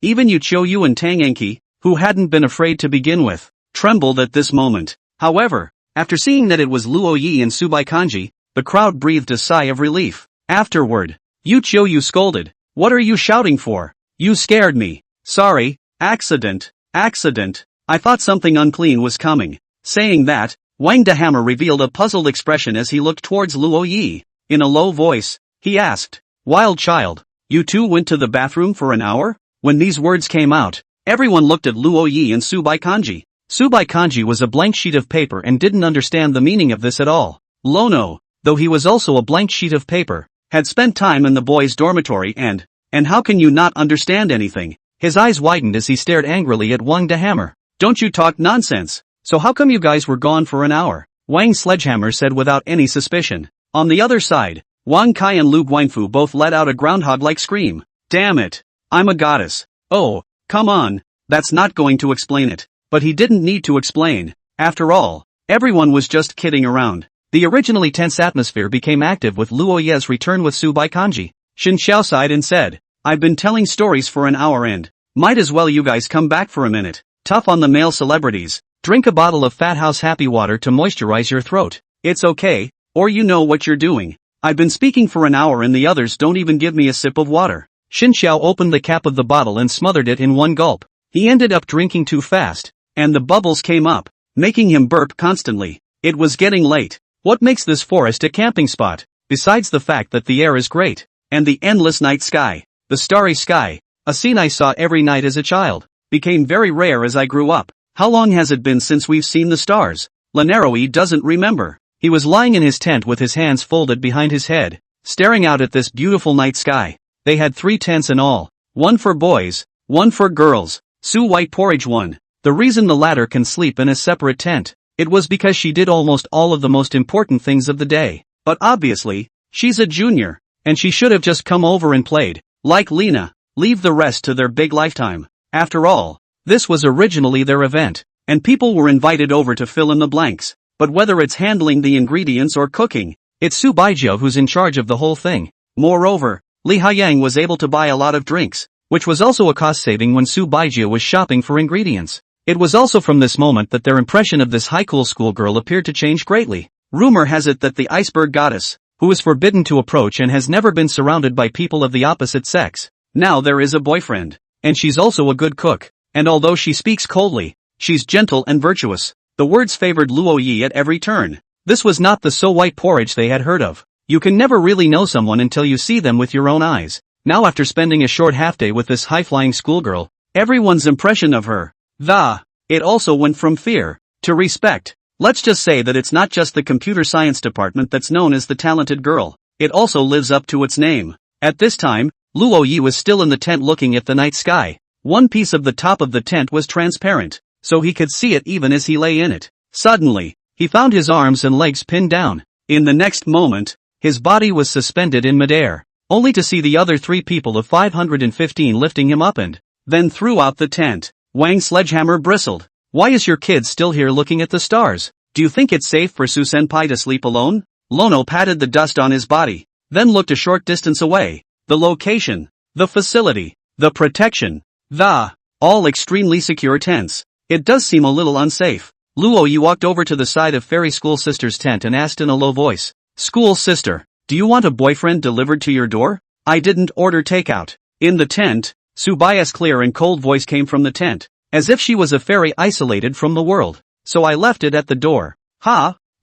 Even Yu Qiu and Tang Enki, who hadn't been afraid to begin with, trembled at this moment. However, after seeing that it was Luo Yi and Su Bai Kanji, the crowd breathed a sigh of relief. Afterward, Yu Qiu scolded, what are you shouting for? You scared me. Sorry, accident. I thought something unclean was coming. Saying that, Wang the Hammer revealed a puzzled expression as he looked towards Luo Yi. In a low voice, he asked, Wild child, you two went to the bathroom for an hour? When these words came out, everyone looked at Luo Yi and Subai Kanji. Subai Kanji was a blank sheet of paper and didn't understand the meaning of this at all. Lono, though he was also a blank sheet of paper, had spent time in the boys' dormitory and how can you not understand anything? His eyes widened as he stared angrily at Wang the Hammer. Don't you talk nonsense. So how come you guys were gone for an hour? Wang Sledgehammer said without any suspicion. On the other side, Wang Kai and Lu Guangfu both let out a groundhog-like scream. Damn it. I'm a goddess. Oh, come on. That's not going to explain it. But he didn't need to explain. After all, everyone was just kidding around. The originally tense atmosphere became active with Luo Ye's return with Subai Kanji. Shin Xiao sighed and said, I've been telling stories for an hour and might as well you guys come back for a minute. Tough on the male celebrities. Drink a bottle of Fat House Happy Water to moisturize your throat. It's okay, or you know what you're doing. I've been speaking for an hour and the others don't even give me a sip of water. Shin Xiao opened the cap of the bottle and smothered it in one gulp. He ended up drinking too fast, and the bubbles came up, making him burp constantly. It was getting late. What makes this forest a camping spot, besides the fact that the air is great, and the endless night sky? The starry sky, a scene I saw every night as a child, became very rare as I grew up. How long has it been since we've seen the stars? Lanaroi doesn't remember. He was lying in his tent with his hands folded behind his head, staring out at this beautiful night sky. They had 3 tents in all. One for boys, one for girls. Su White Porridge won. The reason the latter can sleep in a separate tent, it was because she did almost all of the most important things of the day. But obviously, she's a junior, and she should have just come over and played. Like Lena, leave the rest to their big lifetime. After all, this was originally their event, and people were invited over to fill in the blanks. But whether it's handling the ingredients or cooking, it's Su Baijiao who's in charge of the whole thing. Moreover, Li Haiyang was able to buy a lot of drinks, which was also a cost saving when Su Baijiao was shopping for ingredients. It was also from this moment that their impression of this high-cool schoolgirl appeared to change greatly. Rumor has it that the iceberg goddess, who is forbidden to approach and has never been surrounded by people of the opposite sex, now there is a boyfriend. And she's also a good cook. And although she speaks coldly, she's gentle and virtuous. The words favored Luo Yi at every turn. This was not the so white porridge they had heard of. You can never really know someone until you see them with your own eyes. Now after spending a short half-day with this high-flying schoolgirl, everyone's impression of her, it also went from fear to respect. Let's just say that it's not just the computer science department that's known as the talented girl. It also lives up to its name. At this time, Luo Yi was still in the tent looking at the night sky. One piece of the top of the tent was transparent, so he could see it even as he lay in it. Suddenly, he found his arms and legs pinned down. In the next moment, his body was suspended in midair, only to see the other 3 people of 515 lifting him up and then threw out the tent. Wang Sledgehammer bristled. Why is your kid still here looking at the stars? Do you think it's safe for Su-senpai to sleep alone? Lono patted the dust on his body, then looked a short distance away. The location, the facility, the protection, all extremely secure tents. It does seem a little unsafe. Luo Yi walked over to the side of Fairy School Sister's tent and asked in a low voice, School Sister, do you want a boyfriend delivered to your door? I didn't order takeout. In the tent, Subaya's clear and cold voice came from the tent, as if she was a fairy isolated from the world. So I left it at the door.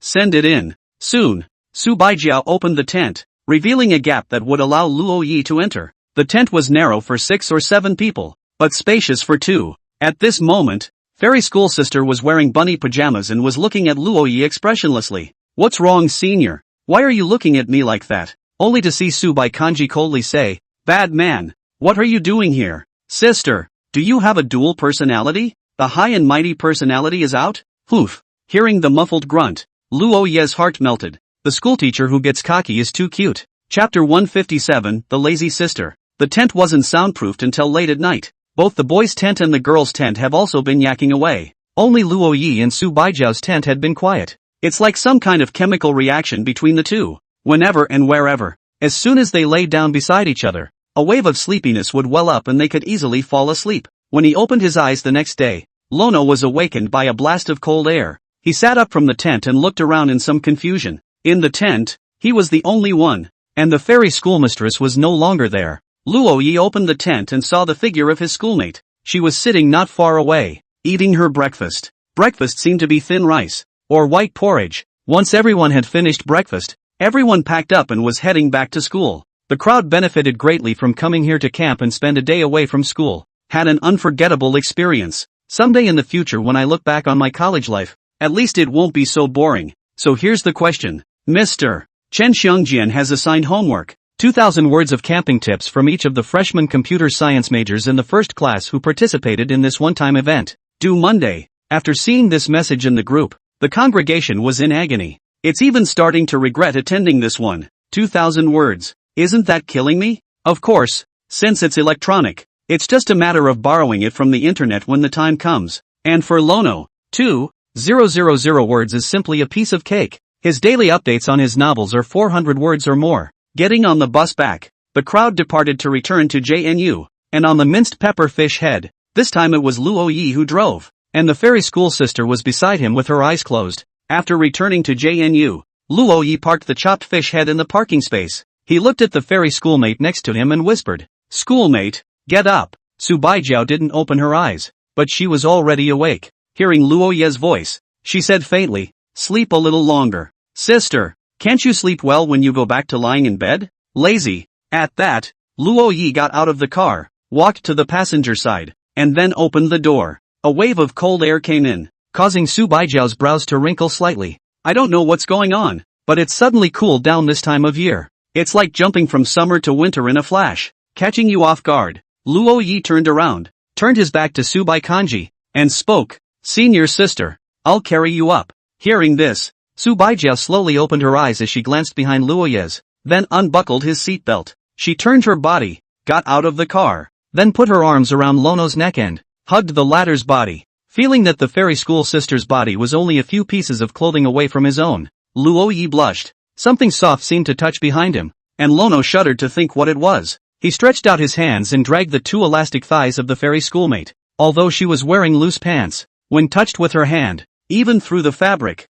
Send it in. Soon, Su Baijiao opened the tent, revealing a gap that would allow Luo Yi to enter. The tent was narrow for 6 or 7 people, but spacious for 2. At this moment, Fairy School Sister was wearing bunny pajamas and was looking at Luo Yi expressionlessly. What's wrong, senior? Why are you looking at me like that? Only to see Subai Kanji coldly say, Bad man, what are you doing here? Sister, do you have a dual personality? The high and mighty personality is out? Poof. Hearing the muffled grunt, Luo Yi's heart melted. The schoolteacher who gets cocky is too cute. Chapter 157, The Lazy Sister. The tent wasn't soundproofed until late at night. Both the boys' tent and the girls' tent have also been yakking away. Only Luo Yi and Su Baijiao's tent had been quiet. It's like some kind of chemical reaction between the two. Whenever and wherever, as soon as they laid down beside each other, a wave of sleepiness would well up and they could easily fall asleep. When he opened his eyes the next day, Lono was awakened by a blast of cold air. He sat up from the tent and looked around in some confusion. In the tent, he was the only one, and the fairy schoolmistress was no longer there. Luo Yi opened the tent and saw the figure of his schoolmate. She was sitting not far away, eating her breakfast. Breakfast seemed to be thin rice, or white porridge. Once everyone had finished breakfast, everyone packed up and was heading back to school. The crowd benefited greatly from coming here to camp and spend a day away from school. Had an unforgettable experience. Someday in the future when I look back on my college life, at least it won't be so boring. So here's the question. Mr. Chen Xiongjian has assigned homework. 2,000 words of camping tips from each of the freshman computer science majors in the first class who participated in this one-time event. Due Monday. After seeing this message in the group, the congregation was in agony. It's even starting to regret attending this one. 2,000 words. Isn't that killing me? Of course, since it's electronic, it's just a matter of borrowing it from the internet when the time comes. And for Lono, 2,000 words is simply a piece of cake. His daily updates on his novels are 400 words or more. Getting on the bus back, the crowd departed to return to JNU, and on the minced pepper fish head, this time it was Luo Yi who drove, and the fairy school sister was beside him with her eyes closed. After returning to JNU, Luo Yi parked the chopped fish head in the parking space. He looked at the fairy schoolmate next to him and whispered, "Schoolmate, get up." Su Baijiao didn't open her eyes, but she was already awake. Hearing Luo Yi's voice, she said faintly, "Sleep a little longer. Sister, can't you sleep well when you go back to lying in bed? Lazy." At that, Luo Yi got out of the car, walked to the passenger side, and then opened the door. A wave of cold air came in, causing Su Baijiao's brows to wrinkle slightly. "I don't know what's going on, but it's suddenly cooled down this time of year. It's like jumping from summer to winter in a flash, catching you off guard." Luo Yi turned around, turned his back to Su Baikanji, and spoke, "Senior sister, I'll carry you up." Hearing this, Su Baijiao slowly opened her eyes as she glanced behind Luo Yi's, then unbuckled his seatbelt. She turned her body, got out of the car, then put her arms around Lono's neck and hugged the latter's body. Feeling that the fairy school sister's body was only a few pieces of clothing away from his own, Luo Yi blushed. Something soft seemed to touch behind him, and Lono shuddered to think what it was. He stretched out his hands and dragged the two elastic thighs of the fairy schoolmate. Although she was wearing loose pants, when touched with her hand, even through the fabric,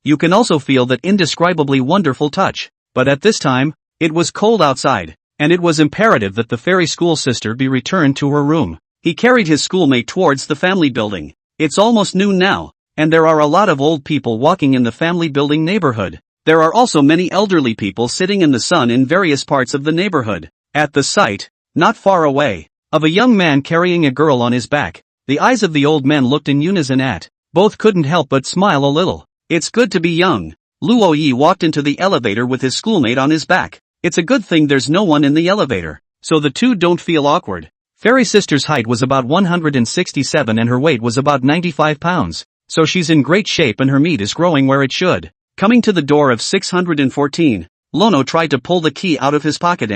you can also feel that indescribably wonderful touch. But at this time, it was cold outside, and it was imperative that the fairy school sister be returned to her room. He carried his schoolmate towards the family building. It's almost noon now, and there are a lot of old people walking in the family building neighborhood. There are also many elderly people sitting in the sun in various parts of the neighborhood. At the sight, not far away, of a young man carrying a girl on his back, the eyes of the old men looked in unison at. Both couldn't help but smile a little. It's good to be young. Luo Yi walked into the elevator with his schoolmate on his back. It's a good thing there's no one in the elevator, so the two don't feel awkward. Fairy sister's height was about 167 and her weight was about 95 pounds, so she's in great shape and her meat is growing where it should. Coming to the door of 614, Lono tried to pull the key out of his pocket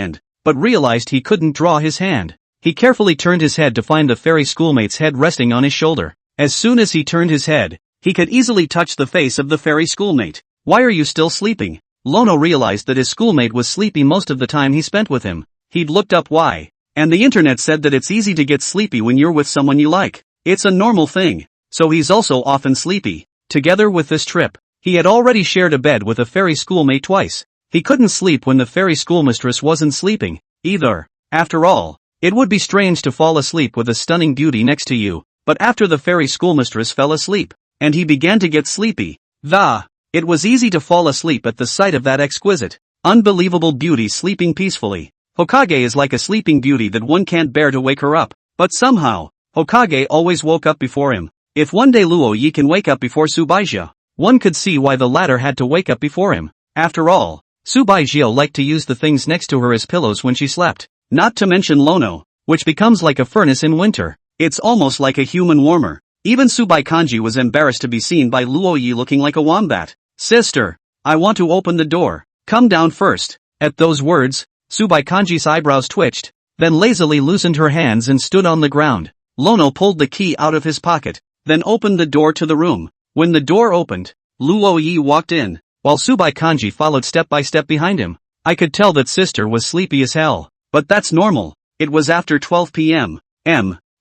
but realized he couldn't draw his hand. He carefully turned his head to find the fairy schoolmate's head resting on his shoulder. As soon as he turned his head, he could easily touch the face of the fairy schoolmate. "Why are you still sleeping?" Lono realized that his schoolmate was sleepy most of the time he spent with him. He'd looked up why, and the internet said that it's easy to get sleepy when you're with someone you like. It's a normal thing, so he's also often sleepy. Together with this trip, he had already shared a bed with a fairy schoolmate twice. He couldn't sleep when the fairy schoolmistress wasn't sleeping, either. After all, it would be strange to fall asleep with a stunning beauty next to you. But after the fairy schoolmistress fell asleep, and he began to get sleepy, it was easy to fall asleep at the sight of that exquisite, unbelievable beauty sleeping peacefully. Hokage is like a sleeping beauty that one can't bear to wake her up, but somehow, Hokage always woke up before him. If one day Luo Yi can wake up before Su Baijiao, one could see why the latter had to wake up before him. After all, Su Baijiao liked to use the things next to her as pillows when she slept, not to mention Lono, which becomes like a furnace in winter. It's almost like a human warmer. Even Su Baikanji was embarrassed to be seen by Luo Yi looking like a wombat. "Sister, I want to open the door. Come down first." At those words, Su Baikanji's eyebrows twitched, then lazily loosened her hands and stood on the ground. Lono pulled the key out of his pocket, then opened the door to the room. When the door opened, Luo Yi walked in, while Su Baikanji followed step by step behind him. I could tell that sister was sleepy as hell, but that's normal. It was after 12 p.m.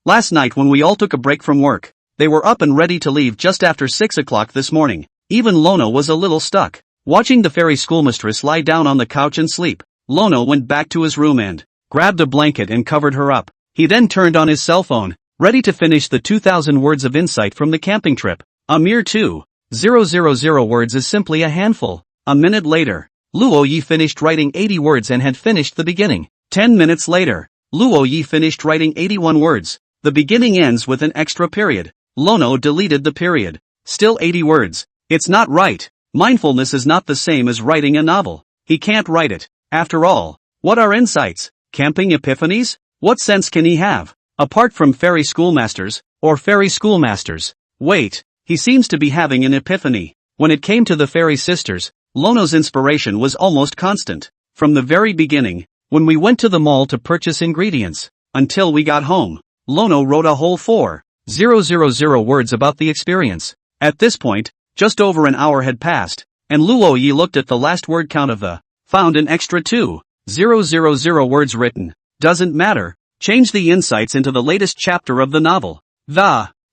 Last night when we all took a break from work, they were up and ready to leave just after 6 o'clock this morning. Even Lono was a little stuck. Watching the fairy schoolmistress lie down on the couch and sleep, Lono went back to his room and grabbed a blanket and covered her up. He then turned on his cell phone, ready to finish the 2,000 words of insight from the camping trip. A mere 2,000 words is simply a handful. A minute later, Luo Yi finished writing 80 words and had finished the beginning. 10 minutes later, Luo Yi finished writing 81 words. The beginning ends with an extra period. Lono deleted the period. Still 80 words. It's not right. Mindfulness is not the same as writing a novel. He can't write it. After all, what are insights? Camping epiphanies? What sense can he have? Apart from fairy schoolmasters, or fairy schoolmasters. Wait, he seems to be having an epiphany. When it came to the fairy sisters, Lono's inspiration was almost constant. From the very beginning, when we went to the mall to purchase ingredients, until we got home, Lono wrote a whole 4,000 words about the experience. At this point, just over an hour had passed, and Luo Yi looked at the last word count of the, found an extra 2,000 words written. Doesn't matter, change the insights into the latest chapter of the novel.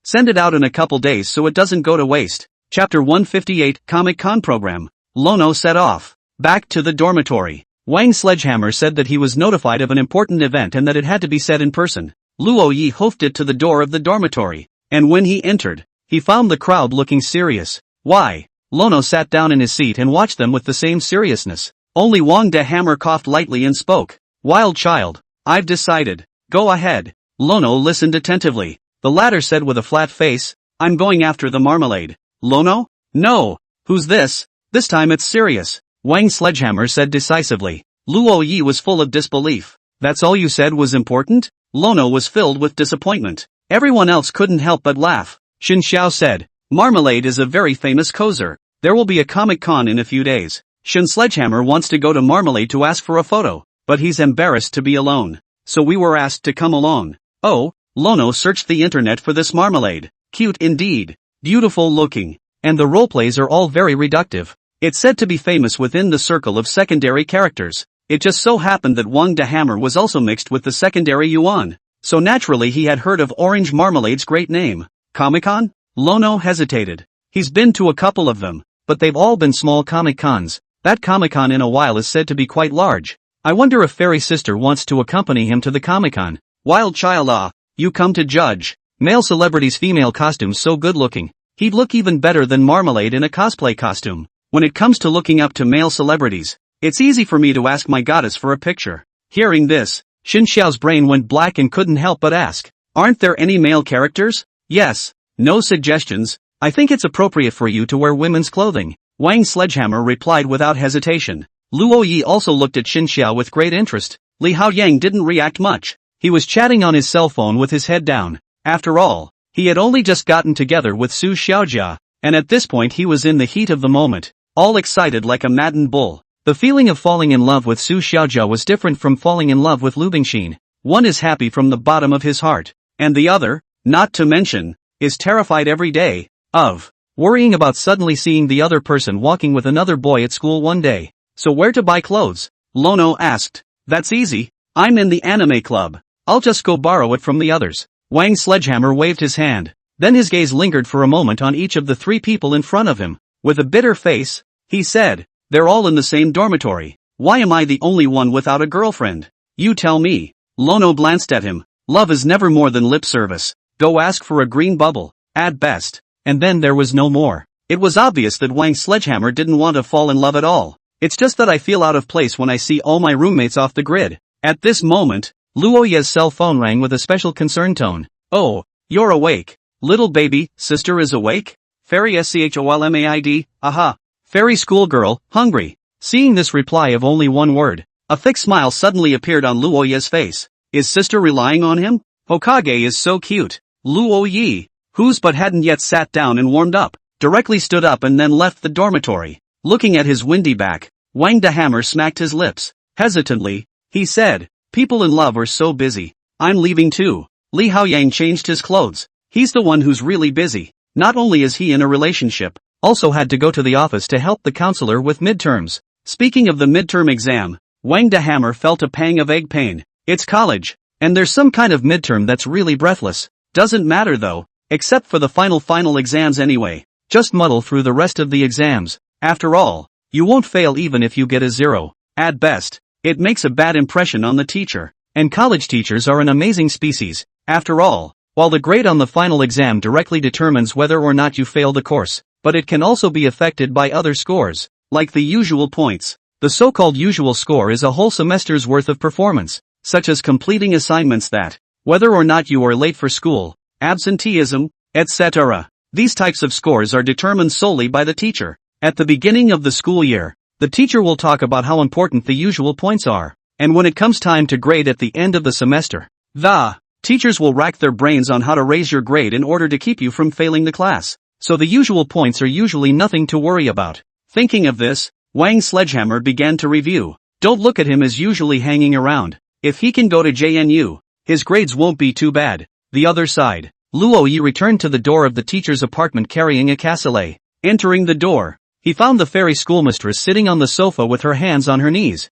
Send it out in a couple days so it doesn't go to waste. Chapter 158 Comic-Con Program. Lono set off. Back to the dormitory. Wang Sledgehammer said that he was notified of an important event and that it had to be said in person. Luo Yi hoofed it to the door of the dormitory, and when he entered, he found the crowd looking serious. Why? Lono sat down in his seat and watched them with the same seriousness. Only Wang de Hammer coughed lightly and spoke. Wild child, I've decided. Go ahead. Lono listened attentively. The latter said with a flat face, I'm going after the marmalade. Lono? No. Who's this? This time it's serious. Wang Sledgehammer said decisively. Luo Yi was full of disbelief. That's all you said was important? Lono was filled with disappointment. Everyone else couldn't help but laugh. Xin Xiao said, Marmalade is a very famous cozer. There will be a Comic-Con in a few days. Xin Sledgehammer wants to go to Marmalade to ask for a photo, but he's embarrassed to be alone. So we were asked to come along. Oh, Lono searched the internet for this Marmalade. Cute indeed. Beautiful looking. And the roleplays are all very reductive. It's said to be famous within the circle of secondary characters. It just so happened that Wang de Hammer was also mixed with the secondary Yuan. So naturally he had heard of Orange Marmalade's great name. Comic-Con? Lono hesitated. He's been to a couple of them, but they've all been small Comic-Cons. That Comic-Con in a while is said to be quite large. I wonder if Fairy Sister wants to accompany him to the Comic-Con. Wild child, you come to judge. Male celebrities' female costumes so good looking. He'd look even better than Marmalade in a cosplay costume. When it comes to looking up to male celebrities, it's easy for me to ask my goddess for a picture. Hearing this, Xin Xiao's brain went black and couldn't help but ask, aren't there any male characters? Yes. No suggestions. I think it's appropriate for you to wear women's clothing. Wang Sledgehammer replied without hesitation. Luo Yi also looked at Xin Xiao with great interest. Li Haoyang didn't react much. He was chatting on his cell phone with his head down. After all, he had only just gotten together with Su Xiaojia, and at this point he was in the heat of the moment, all excited like a maddened bull. The feeling of falling in love with Su Xiaojia was different from falling in love with Lu Bingxin. One is happy from the bottom of his heart, and the other, not to mention, is terrified every day, of worrying about suddenly seeing the other person walking with another boy at school one day. So where to buy clothes? Lono asked. That's easy. I'm in the anime club. I'll just go borrow it from the others. Wang Sledgehammer waved his hand. Then his gaze lingered for a moment on each of the three people in front of him. With a bitter face, he said, they're all in the same dormitory. Why am I the only one without a girlfriend? You tell me. Lono glanced at him. Love is never more than lip service. Go ask for a green bubble, at best. And then there was no more. It was obvious that Wang Sledgehammer didn't want to fall in love at all. It's just that I feel out of place when I see all my roommates off the grid. At this moment, Luo Ye's cell phone rang with a special concerned tone. Oh, you're awake. Little baby, sister is awake? Fairy SCHOLMAID, aha. Fairy schoolgirl, hungry. Seeing this reply of only one word, a thick smile suddenly appeared on Luo Ye's face. Is sister relying on him? Hokage is so cute. Luo Yi, whose but hadn't yet sat down and warmed up, directly stood up and then left the dormitory. Looking at his windy back, Wang de Hammer smacked his lips. Hesitantly, he said, people in love are so busy. I'm leaving too. Li Haoyang changed his clothes. He's the one who's really busy. Not only is he in a relationship, also had to go to the office to help the counselor with midterms. Speaking of the midterm exam, Wang de Hammer felt a pang of egg pain. It's college, and there's some kind of midterm that's really breathless. Doesn't matter though, except for the final exams anyway. Just muddle through the rest of the exams. After all, you won't fail even if you get a 0. At best, it makes a bad impression on the teacher. And college teachers are an amazing species. After all, while the grade on the final exam directly determines whether or not you fail the course, but it can also be affected by other scores, like the usual points. The so-called usual score is a whole semester's worth of performance, such as completing assignments that, whether or not you are late for school, absenteeism, etc. These types of scores are determined solely by the teacher. At the beginning of the school year, the teacher will talk about how important the usual points are, and when it comes time to grade at the end of the semester, the teachers will rack their brains on how to raise your grade in order to keep you from failing the class. So the usual points are usually nothing to worry about. Thinking of this, Wang Sledgehammer began to review. Don't look at him as usually hanging around. If he can go to JNU, his grades won't be too bad. The other side. Luo Yi returned to the door of the teacher's apartment carrying a cassoulet. Entering the door, he found the fairy schoolmistress sitting on the sofa with her hands on her knees.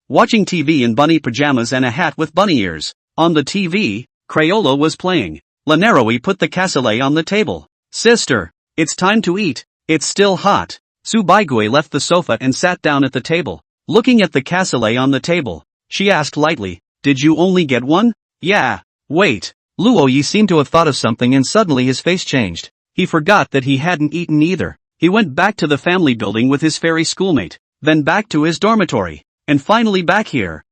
Watching TV in bunny pajamas and a hat with bunny ears. On the TV, Crayola was playing. Lanaroi put the cassoulet on the table. Sister, it's time to eat. It's still hot. Su Baigui left the sofa and sat down at the table. Looking at the cassoulet on the table, she asked lightly, did you only get one? Yeah. Wait. Luo Yi seemed to have thought of something and suddenly his face changed. He forgot that he hadn't eaten either. He went back to the family building with his fairy schoolmate, then back to his dormitory, and finally back here.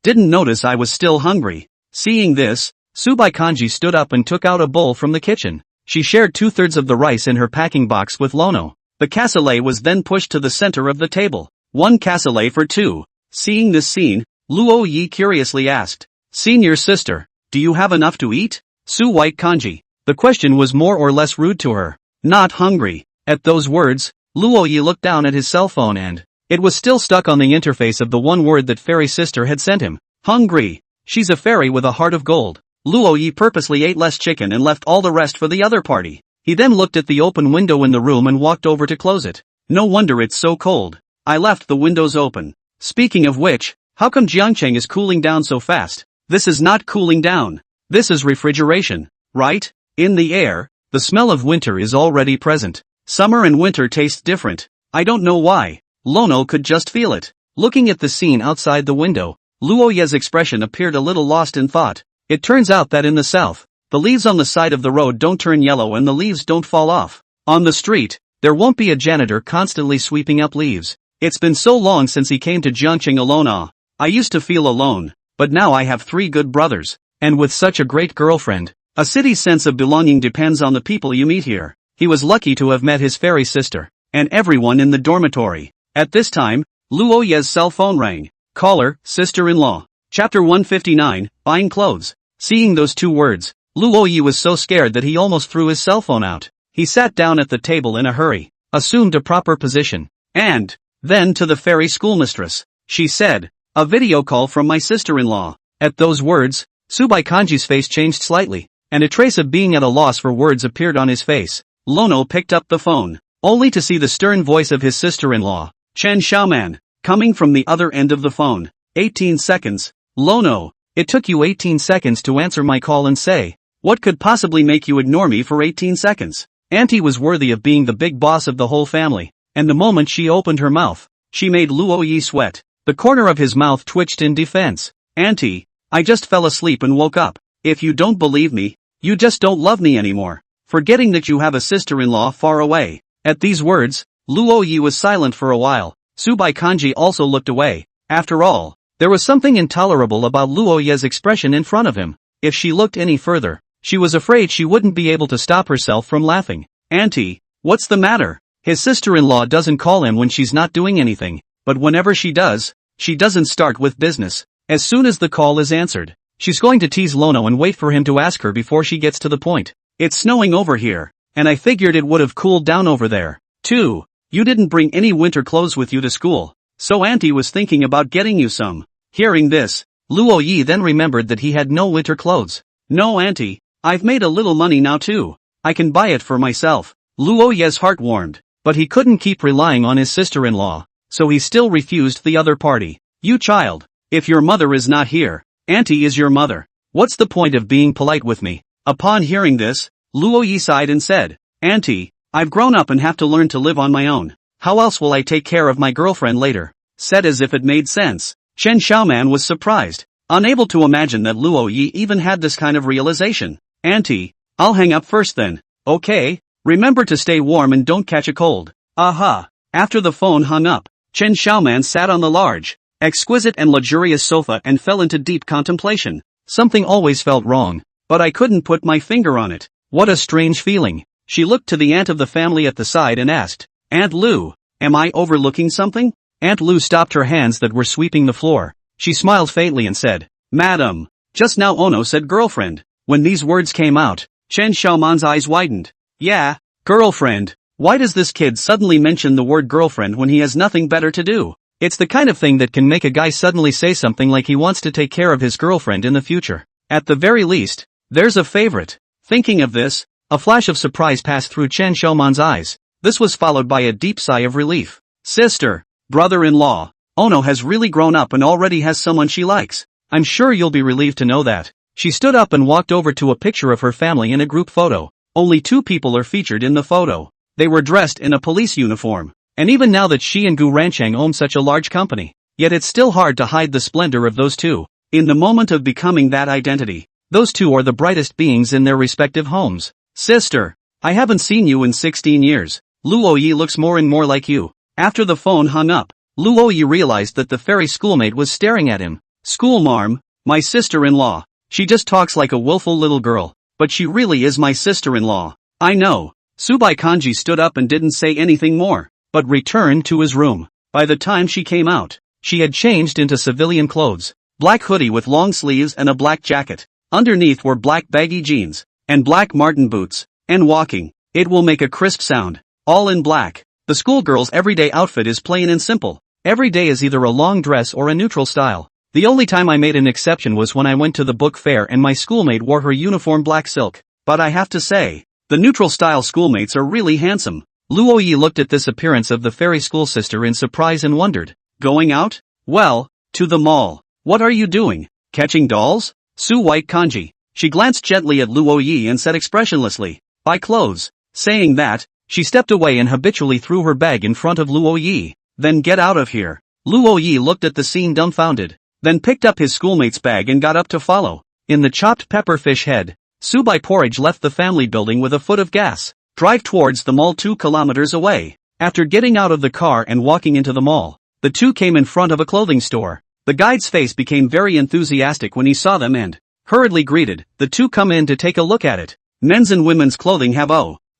Didn't notice I was still hungry. Seeing this, Subai Kanji stood up and took out a bowl from the kitchen. She shared 2/3 of the rice in her packing box with Lono. The cassoulet was then pushed to the center of the table. One cassoulet for two. Seeing this scene, Luo Yi curiously asked, Senior sister, do you have enough to eat? Su White Kanji. The question was more or less rude to her. Not hungry. At those words, Luo Yi looked down at his cell phone and it was still stuck on the interface of the one word that fairy sister had sent him. Hungry. She's a fairy with a heart of gold. Luo Yi purposely ate less chicken and left all the rest for the other party. He then looked at the open window in the room and walked over to close it. No wonder it's so cold. I left the windows open. Speaking of which, how come Jiangcheng is cooling down so fast? This is not cooling down. This is refrigeration, right? In the air, the smell of winter is already present. Summer and winter taste different. I don't know why. Lono could just feel it. Looking at the scene outside the window, Luo Ye's expression appeared a little lost in thought. It turns out that in the south, the leaves on the side of the road don't turn yellow and the leaves don't fall off. On the street, there won't be a janitor constantly sweeping up leaves. It's been so long since he came to Jiangcheng alone. I used to feel alone, but now I have 3 good brothers, and with such a great girlfriend. A city's sense of belonging depends on the people you meet here. He was lucky to have met his fairy sister, and everyone in the dormitory. At this time, Luo Ye's cell phone rang. Caller, sister-in-law. Chapter 159, Buying Clothes. Seeing those 2 words, Luo Yi was so scared that he almost threw his cell phone out. He sat down at the table in a hurry, assumed a proper position, and then to the fairy schoolmistress. She said, a video call from my sister-in-law. At those words, Subai Kanji's face changed slightly, and a trace of being at a loss for words appeared on his face. Lono picked up the phone, only to see the stern voice of his sister-in-law, Chen Xiaoman, coming from the other end of the phone. 18 seconds. Lono, it took you 18 seconds to answer my call and say, what could possibly make you ignore me for 18 seconds? Auntie was worthy of being the big boss of the whole family, and the moment she opened her mouth, she made Luo Yi sweat. The corner of his mouth twitched in defense. Auntie, I just fell asleep and woke up. If you don't believe me, you just don't love me anymore. Forgetting that you have a sister-in-law far away. At these words, Luo Yi was silent for a while. Subai Kanji also looked away. After all, there was something intolerable about Luo Ye's expression in front of him. If she looked any further, she was afraid she wouldn't be able to stop herself from laughing. Auntie, what's the matter? His sister-in-law doesn't call him when she's not doing anything, but whenever she does, she doesn't start with business. As soon as the call is answered, she's going to tease Lono and wait for him to ask her before she gets to the point. It's snowing over here, and I figured it would have cooled down over there, too. You didn't bring any winter clothes with you to school, so Auntie was thinking about getting you some. Hearing this, Luo Yi then remembered that he had no winter clothes. No Auntie, I've made a little money now too. I can buy it for myself. Luo Ye's heart warmed, but he couldn't keep relying on his sister-in-law, so he still refused the other party. You child, if your mother is not here, Auntie is your mother. What's the point of being polite with me? Upon hearing this, Luo Yi sighed and said, Auntie, I've grown up and have to learn to live on my own. How else will I take care of my girlfriend later? Said as if it made sense. Chen Xiaoman was surprised. unable to imagine that Luo Yi even had this kind of realization. Auntie, I'll hang up first then, okay? Remember to stay warm and don't catch a cold. Aha. After the phone hung up, Chen Xiaoman sat on the large, exquisite and luxurious sofa and fell into deep contemplation. Something always felt wrong, but I couldn't put my finger on it. What a strange feeling. She looked to the aunt of the family at the side and asked, Aunt Lu, am I overlooking something? Aunt Lu stopped her hands that were sweeping the floor. She smiled faintly and said, Madam. Just now Ono said girlfriend. When these words came out, Chen Xiaoman's eyes widened. Yeah, girlfriend. Why does this kid suddenly mention the word girlfriend when he has nothing better to do? It's the kind of thing that can make a guy suddenly say something like he wants to take care of his girlfriend in the future. At the very least, there's a favorite. Thinking of this, a flash of surprise passed through Chen Xiaoman's eyes. This was followed by a deep sigh of relief. Sister, brother-in-law, Ono has really grown up and already has someone she likes. I'm sure you'll be relieved to know that. She stood up and walked over to a picture of her family in a group photo. Only 2 people are featured in the photo. They were dressed in a police uniform. And even now that she and Gu Ranchang own such a large company, yet it's still hard to hide the splendor of those two. In the moment of becoming that identity, those two are the brightest beings in their respective homes. Sister, I haven't seen you in 16 years. Luo Yi looks more and more like you. After the phone hung up, Luo Yi realized that the fairy schoolmate was staring at him. Schoolmarm, my sister-in-law. She just talks like a willful little girl, but she really is my sister-in-law. I know. Subai Kanji stood up and didn't say anything more, but returned to his room. By the time she came out, she had changed into civilian clothes. Black hoodie with long sleeves and a black jacket. Underneath were black baggy jeans, and black Martin boots, and walking. It will make a crisp sound. All in black. The schoolgirl's everyday outfit is plain and simple. Every day is either a long dress or a neutral style. The only time I made an exception was when I went to the book fair and my schoolmate wore her uniform black silk. But I have to say, the neutral style schoolmates are really handsome. Luo Yi looked at this appearance of the fairy school sister in surprise and wondered. Going out? Well, to the mall. What are you doing? Catching dolls? Su White Kanji. She glanced gently at Luo Yi and said expressionlessly, buy clothes. Saying that, she stepped away and habitually threw her bag in front of Luo Yi. Then get out of here. Luo Yi looked at the scene dumbfounded, then picked up his schoolmate's bag and got up to follow. In the chopped pepper fish head, Subai Porridge left the family building with a foot of gas. Drive towards the mall 2 kilometers away. After getting out of the car and walking into the mall, the two came in front of a clothing store. The guide's face became very enthusiastic when he saw them and hurriedly greeted, the two come in to take a look at it. Men's and women's clothing have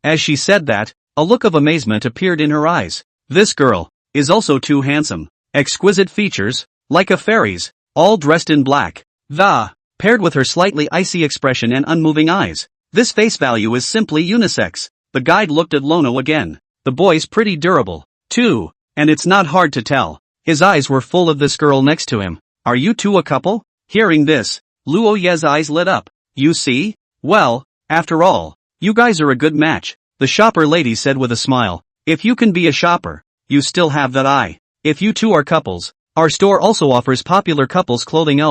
As she said that, a look of amazement appeared in her eyes. This girl is also too handsome. Exquisite features, like a fairy's, all dressed in black. Paired with her slightly icy expression and unmoving eyes. This face value is simply unisex. The guide looked at Lono again. The boy's pretty durable, too, and it's not hard to tell. His eyes were full of this girl next to him. Are you two a couple? Hearing this, Luo Ye's eyes lit up. You see? Well, after all, you guys are a good match, the shopper lady said with a smile. If you can be a shopper, you still have that eye. If you two are couples, our store also offers popular couples clothing.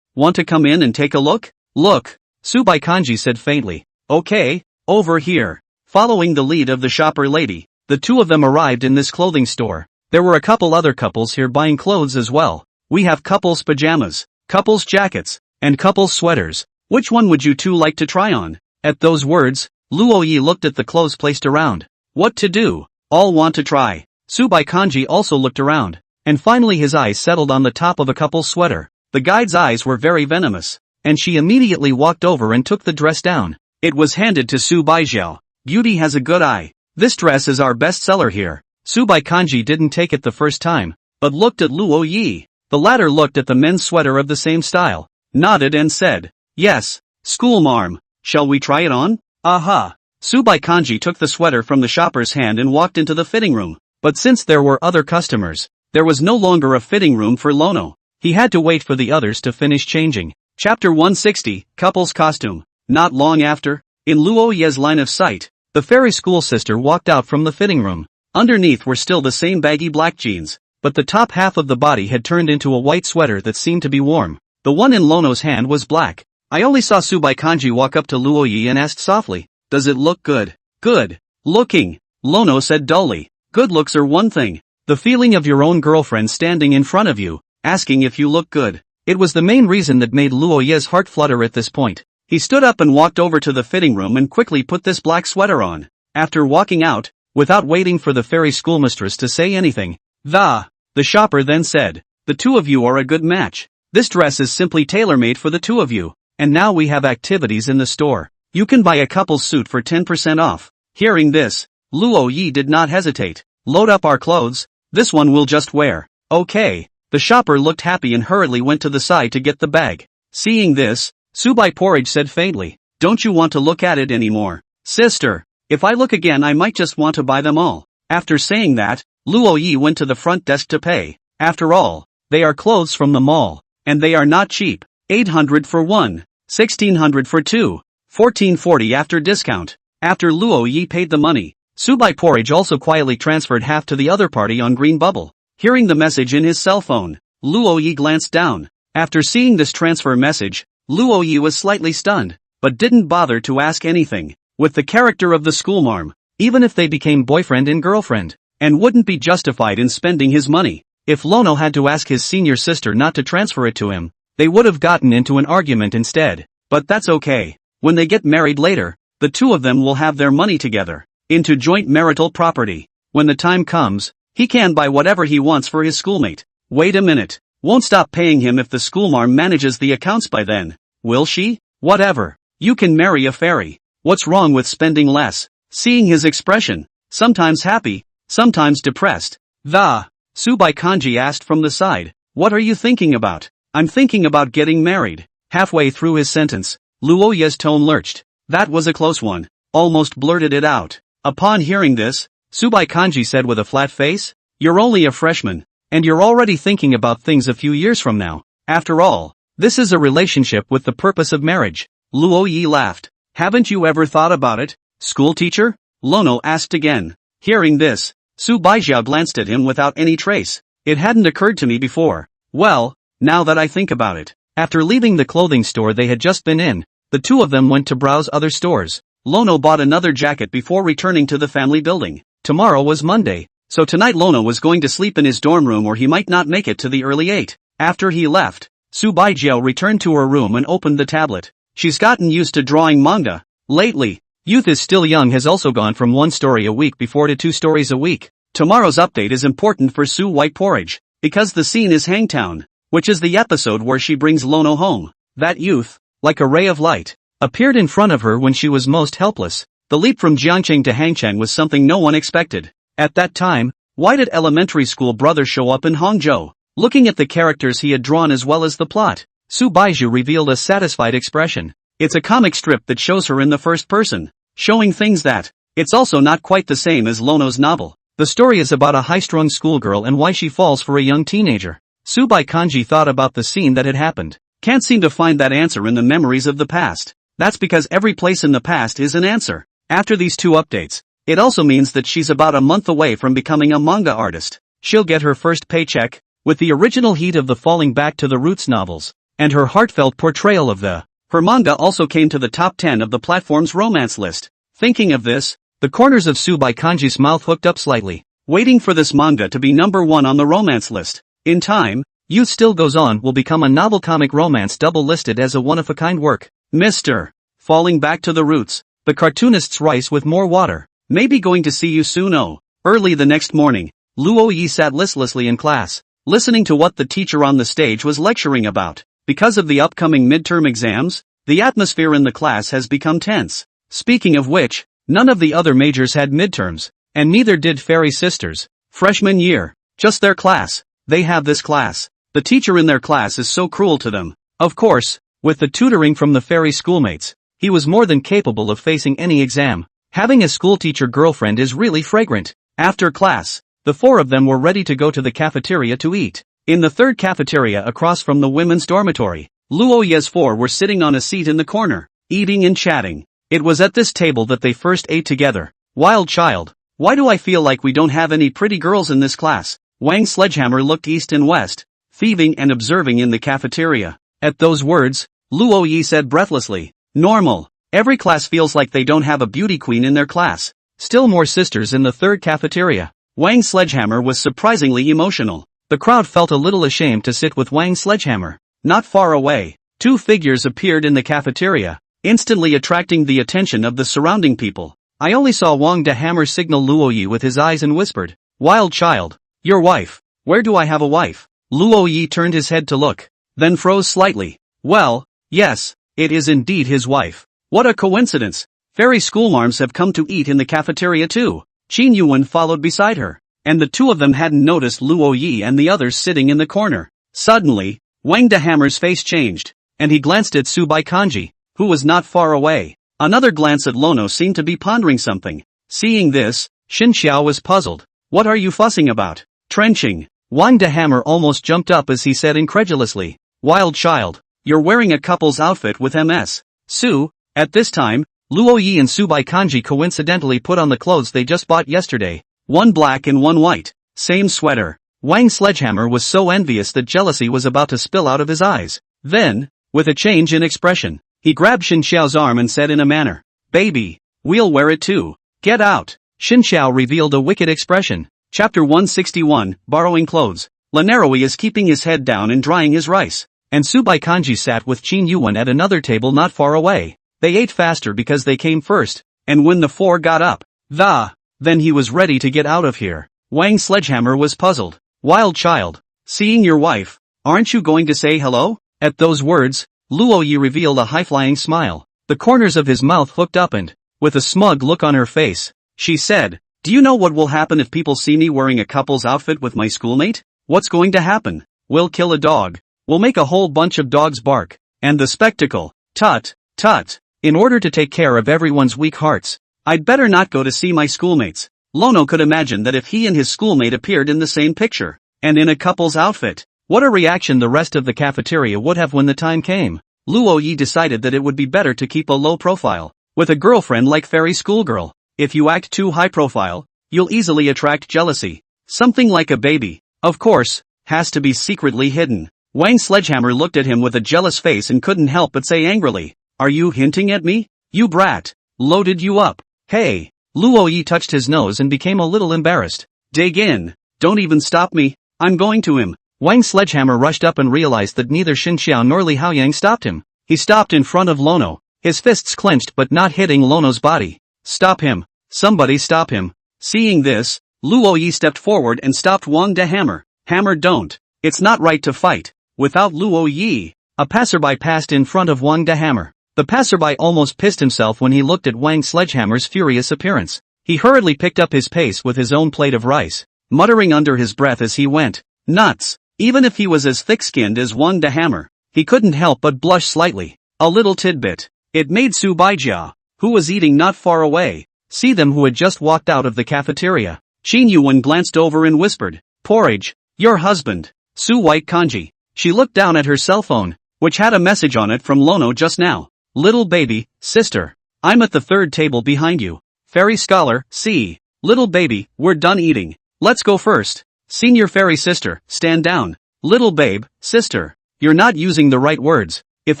Want to come in and take a look? Look, Subai Kanji said faintly. Okay, over here. Following the lead of the shopper lady, the two of them arrived in this clothing store. There were a couple other couples here buying clothes as well. We have couples pajamas, couples jackets, and couples sweaters. Which one would you two like to try on? At those words, Luo Yi looked at the clothes placed around. What to do? All want to try. Subai Kanji also looked around, and finally his eyes settled on the top of a couple's sweater. The guide's eyes were very venomous, and she immediately walked over and took the dress down. It was handed to Su Baijiao. Beauty has a good eye. This dress is our best seller here. Subai Kanji didn't take it the first time, but looked at Luo Yi. The latter looked at the men's sweater of the same style, nodded and said, yes, schoolmarm, shall we try it on? Aha. Subai Kanji took the sweater from the shopper's hand and walked into the fitting room. But since there were other customers, there was no longer a fitting room for Lono. He had to wait for the others to finish changing. Chapter 160, Couple's Costume. Not long after, in Luo Ye's line of sight, the fairy school sister walked out from the fitting room. Underneath were still the same baggy black jeans, but the top half of the body had turned into a white sweater that seemed to be warm. The one in Lono's hand was black. I only saw Subai Kanji walk up to Luo Yi and asked softly, does it look good? Good looking, Lono said dully. Good looks are one thing. The feeling of your own girlfriend standing in front of you, asking if you look good, It was the main reason that made Luo Ye's heart flutter at this point. He stood up and walked over to the fitting room and quickly put this black sweater on. After walking out, without waiting for the fairy schoolmistress to say anything, the shopper then said, "The two of you are a good match. This dress is simply tailor-made for the two of you, and now we have activities in the store. You can buy a couple's suit for 10% off." Hearing this, Luo Yi did not hesitate. "Load up our clothes, this one we'll just wear." "Okay." The shopper looked happy and hurriedly went to the side to get the bag. Seeing this, Subai Porridge said faintly, "Don't you want to look at it anymore, sister? If I look again I might just want to buy them all." After saying that, Luo Yi went to the front desk to pay. After all, they are clothes from the mall, and they are not cheap. 800 for one, 1600 for two, 1440 after discount. After Luo Yi paid the money, Subai Porridge also quietly transferred half to the other party on Green Bubble. Hearing the message in his cell phone, Luo Yi glanced down. After seeing this transfer message, Luo Yi was slightly stunned, but didn't bother to ask anything. With the character of the schoolmarm, even if they became boyfriend and girlfriend, and wouldn't be justified in spending his money, if Lono had to ask his senior sister not to transfer it to him, they would have gotten into an argument instead. But that's okay. When they get married later, the two of them will have their money together, into joint marital property. When the time comes, he can buy whatever he wants for his schoolmate. Wait a minute. Won't stop paying him if the schoolmarm manages the accounts by then, will she? Whatever. You can marry a fairy. What's wrong with spending less? Seeing his expression, sometimes happy, sometimes depressed, Subai Kanji asked from the side, "What are you thinking about?" "I'm thinking about getting married." Halfway through his sentence, Luo Ye's tone lurched. "That was a close one." Almost blurted it out. Upon hearing this, Subai Kanji said with a flat face, "You're only a freshman, and you're already thinking about things a few years from now. After all, this is a relationship with the purpose of marriage." Luo Yi laughed. "Haven't you ever thought about it, school teacher?" Lono asked again. Hearing this, Su Baijiao glanced at him without any trace. "It hadn't occurred to me before." "Well, now that I think about it." After leaving the clothing store they had just been in, the two of them went to browse other stores. Lono bought another jacket before returning to the family building. Tomorrow was Monday, so tonight Lono was going to sleep in his dorm room or he might not make it to the early 8. After he left, Su Baijiao returned to her room and opened the tablet. She's gotten used to drawing manga. Lately, Youth is Still Young has also gone from 1 story a week before to 2 stories a week. Tomorrow's update is important for Su White Porridge, because the scene is Hangtown, which is the episode where she brings Lono home. That youth, like a ray of light, appeared in front of her when she was most helpless. The leap from Jiangcheng to Hangcheng was something no one expected. At that time, why did elementary school brother show up in Hangzhou? Looking at the characters he had drawn as well as the plot, Su Baizhu revealed a satisfied expression. It's a comic strip that shows her in the first person, showing things that, it's also not quite the same as Lono's novel. The story is about a high-strung schoolgirl and why she falls for a young teenager. Subai Kanji thought about the scene that had happened. Can't seem to find that answer in the memories of the past. That's because every place in the past is an answer. After these 2 updates, it also means that she's about a month away from becoming a manga artist. She'll get her first paycheck, with the original heat of the Falling Back to the Roots novels, and her heartfelt portrayal of her manga also came to the top 10 of the platform's romance list. Thinking of this, the corners of Subai Kanji's mouth hooked up slightly, waiting for this manga to be number 1 on the romance list. In time, Youth Still Goes On will become a novel comic romance double listed as a one-of-a-kind work. Mr. Falling Back to the Roots, the cartoonist's rice with more water. Maybe going to see you soon. Oh. Early the next morning, Luo Yi sat listlessly in class, listening to what the teacher on the stage was lecturing about. Because of the upcoming midterm exams, the atmosphere in the class has become tense. Speaking of which, none of the other majors had midterms, and neither did Fairy Sisters. Freshman year, just their class. They have this class. The teacher in their class is so cruel to them. Of course, with the tutoring from the fairy schoolmates, he was more than capable of facing any exam. Having a schoolteacher girlfriend is really fragrant. After class, the 4 of them were ready to go to the cafeteria to eat. In the 3rd cafeteria across from the women's dormitory, Luo Ye's 4 were sitting on a seat in the corner, eating and chatting. It was at this table that they first ate together. Wild child, why do I feel like we don't have any pretty girls in this class? Wang Sledgehammer looked east and west, thieving and observing in the cafeteria. At those words, Luo Yi said breathlessly, "Normal. Every class feels like they don't have a beauty queen in their class." Still more sisters in the 3rd cafeteria. Wang Sledgehammer was surprisingly emotional. The crowd felt a little ashamed to sit with Wang Sledgehammer. Not far away, two figures appeared in the cafeteria, instantly attracting the attention of the surrounding people. I only saw Wang the Hammer signal Luo Yi with his eyes and whispered, "Wild child, your wife. Where do I have a wife?" Luo Yi turned his head to look, then froze slightly. Well, yes, it is indeed his wife. What a coincidence. Fairy schoolmarms have come to eat in the cafeteria too. Qin Yuan followed beside her, and the two of them hadn't noticed Luo Yi and the others sitting in the corner. Suddenly, Wang the Hammer's face changed, and he glanced at Subai Kanji, who was not far away. Another glance at Lono seemed to be pondering something. Seeing this, Xin Xiao was puzzled. What are you fussing about? Trenching. Wang the Hammer almost jumped up as he said incredulously, "Wild child, you're wearing a couple's outfit with Ms. Su." At this time, Luo Yi and Subai Kanji coincidentally put on the clothes they just bought yesterday, one black and one white, same sweater. Wang Sledgehammer was so envious that jealousy was about to spill out of his eyes. Then, with a change in expression, he grabbed Xin Xiao's arm and said in a manner, "Baby, we'll wear it too. Get out." Xin Xiao revealed a wicked expression. Chapter 161, Borrowing Clothes. Lanaroi is keeping his head down and drying his rice, and Subai Kanji sat with Qin Yuan at another table not far away. They ate faster because they came first, and when the four got up, then he was ready to get out of here. Wang Sledgehammer was puzzled. "Wild child, seeing your wife, aren't you going to say hello?" At those words, Luo Yi revealed a high-flying smile. The corners of his mouth hooked up and, with a smug look on her face, she said, "Do you know what will happen if people see me wearing a couple's outfit with my schoolmate? What's going to happen? We'll kill a dog. We'll make a whole bunch of dogs bark. And the spectacle, tut, tut. In order to take care of everyone's weak hearts, I'd better not go to see my schoolmates." Lono could imagine that if he and his schoolmate appeared in the same picture, and in a couple's outfit, what a reaction the rest of the cafeteria would have when the time came. Luo Yi decided that it would be better to keep a low profile. With a girlfriend like Fairy Schoolgirl, if you act too high profile, you'll easily attract jealousy. Something like a baby, of course, has to be secretly hidden. Wang Sledgehammer looked at him with a jealous face and couldn't help but say angrily, "Are you hinting at me? You brat. Loaded you up. Hey." Luo Yi touched his nose and became a little embarrassed. "Dig in. Don't even stop me. I'm going to him." Wang Sledgehammer rushed up and realized that neither Xin Xiao nor Li Haoyang stopped him. He stopped in front of Lono, his fists clenched but not hitting Lono's body. "Stop him. Somebody stop him." Seeing this, Luo Yi stepped forward and stopped Wang the Hammer. "Hammer, don't. It's not right to fight." Without Luo Yi, a passerby passed in front of Wang the Hammer. The passerby almost pissed himself when he looked at Wang Sledgehammer's furious appearance. He hurriedly picked up his pace with his own plate of rice, muttering under his breath as he went, "Nuts." Even if he was as thick-skinned as Wang the Hammer, he couldn't help but blush slightly. A little tidbit. It made Su Baijia, who was eating not far away, see them who had just walked out of the cafeteria. Qin Yuan glanced over and whispered, "Porridge, your husband." Su White Kanji. She looked down at her cell phone, which had a message on it from Lono just now. "Little baby, sister. I'm at the third table behind you. Fairy scholar, see. Little baby, we're done eating. Let's go first. Senior fairy sister, stand down. Little babe, sister. You're not using the right words. If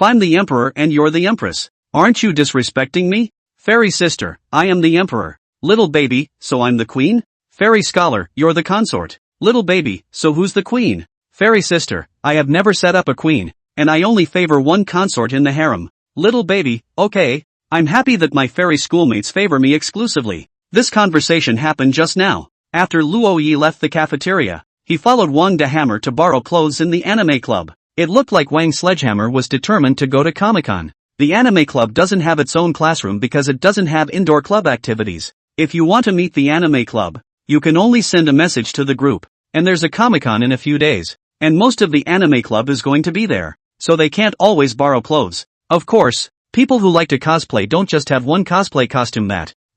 I'm the emperor and you're the empress, aren't you disrespecting me? Fairy sister, I am the emperor. Little baby, so I'm the queen? Fairy scholar, you're the consort. Little baby, so who's the queen? Fairy sister, I have never set up a queen, and I only favor one consort in the harem. Little baby, okay. I'm happy that my fairy schoolmates favor me exclusively." This conversation happened just now. After Luo Yi left the cafeteria, he followed Wang the Hammer to borrow clothes in the anime club. It looked like Wang Sledgehammer was determined to go to Comic-Con. The anime club doesn't have its own classroom because it doesn't have indoor club activities. If you want to meet the anime club, you can only send a message to the group, and there's a Comic-Con in a few days, and most of the anime club is going to be there, so they can't always borrow clothes. Of course, people who like to cosplay don't just have one cosplay costume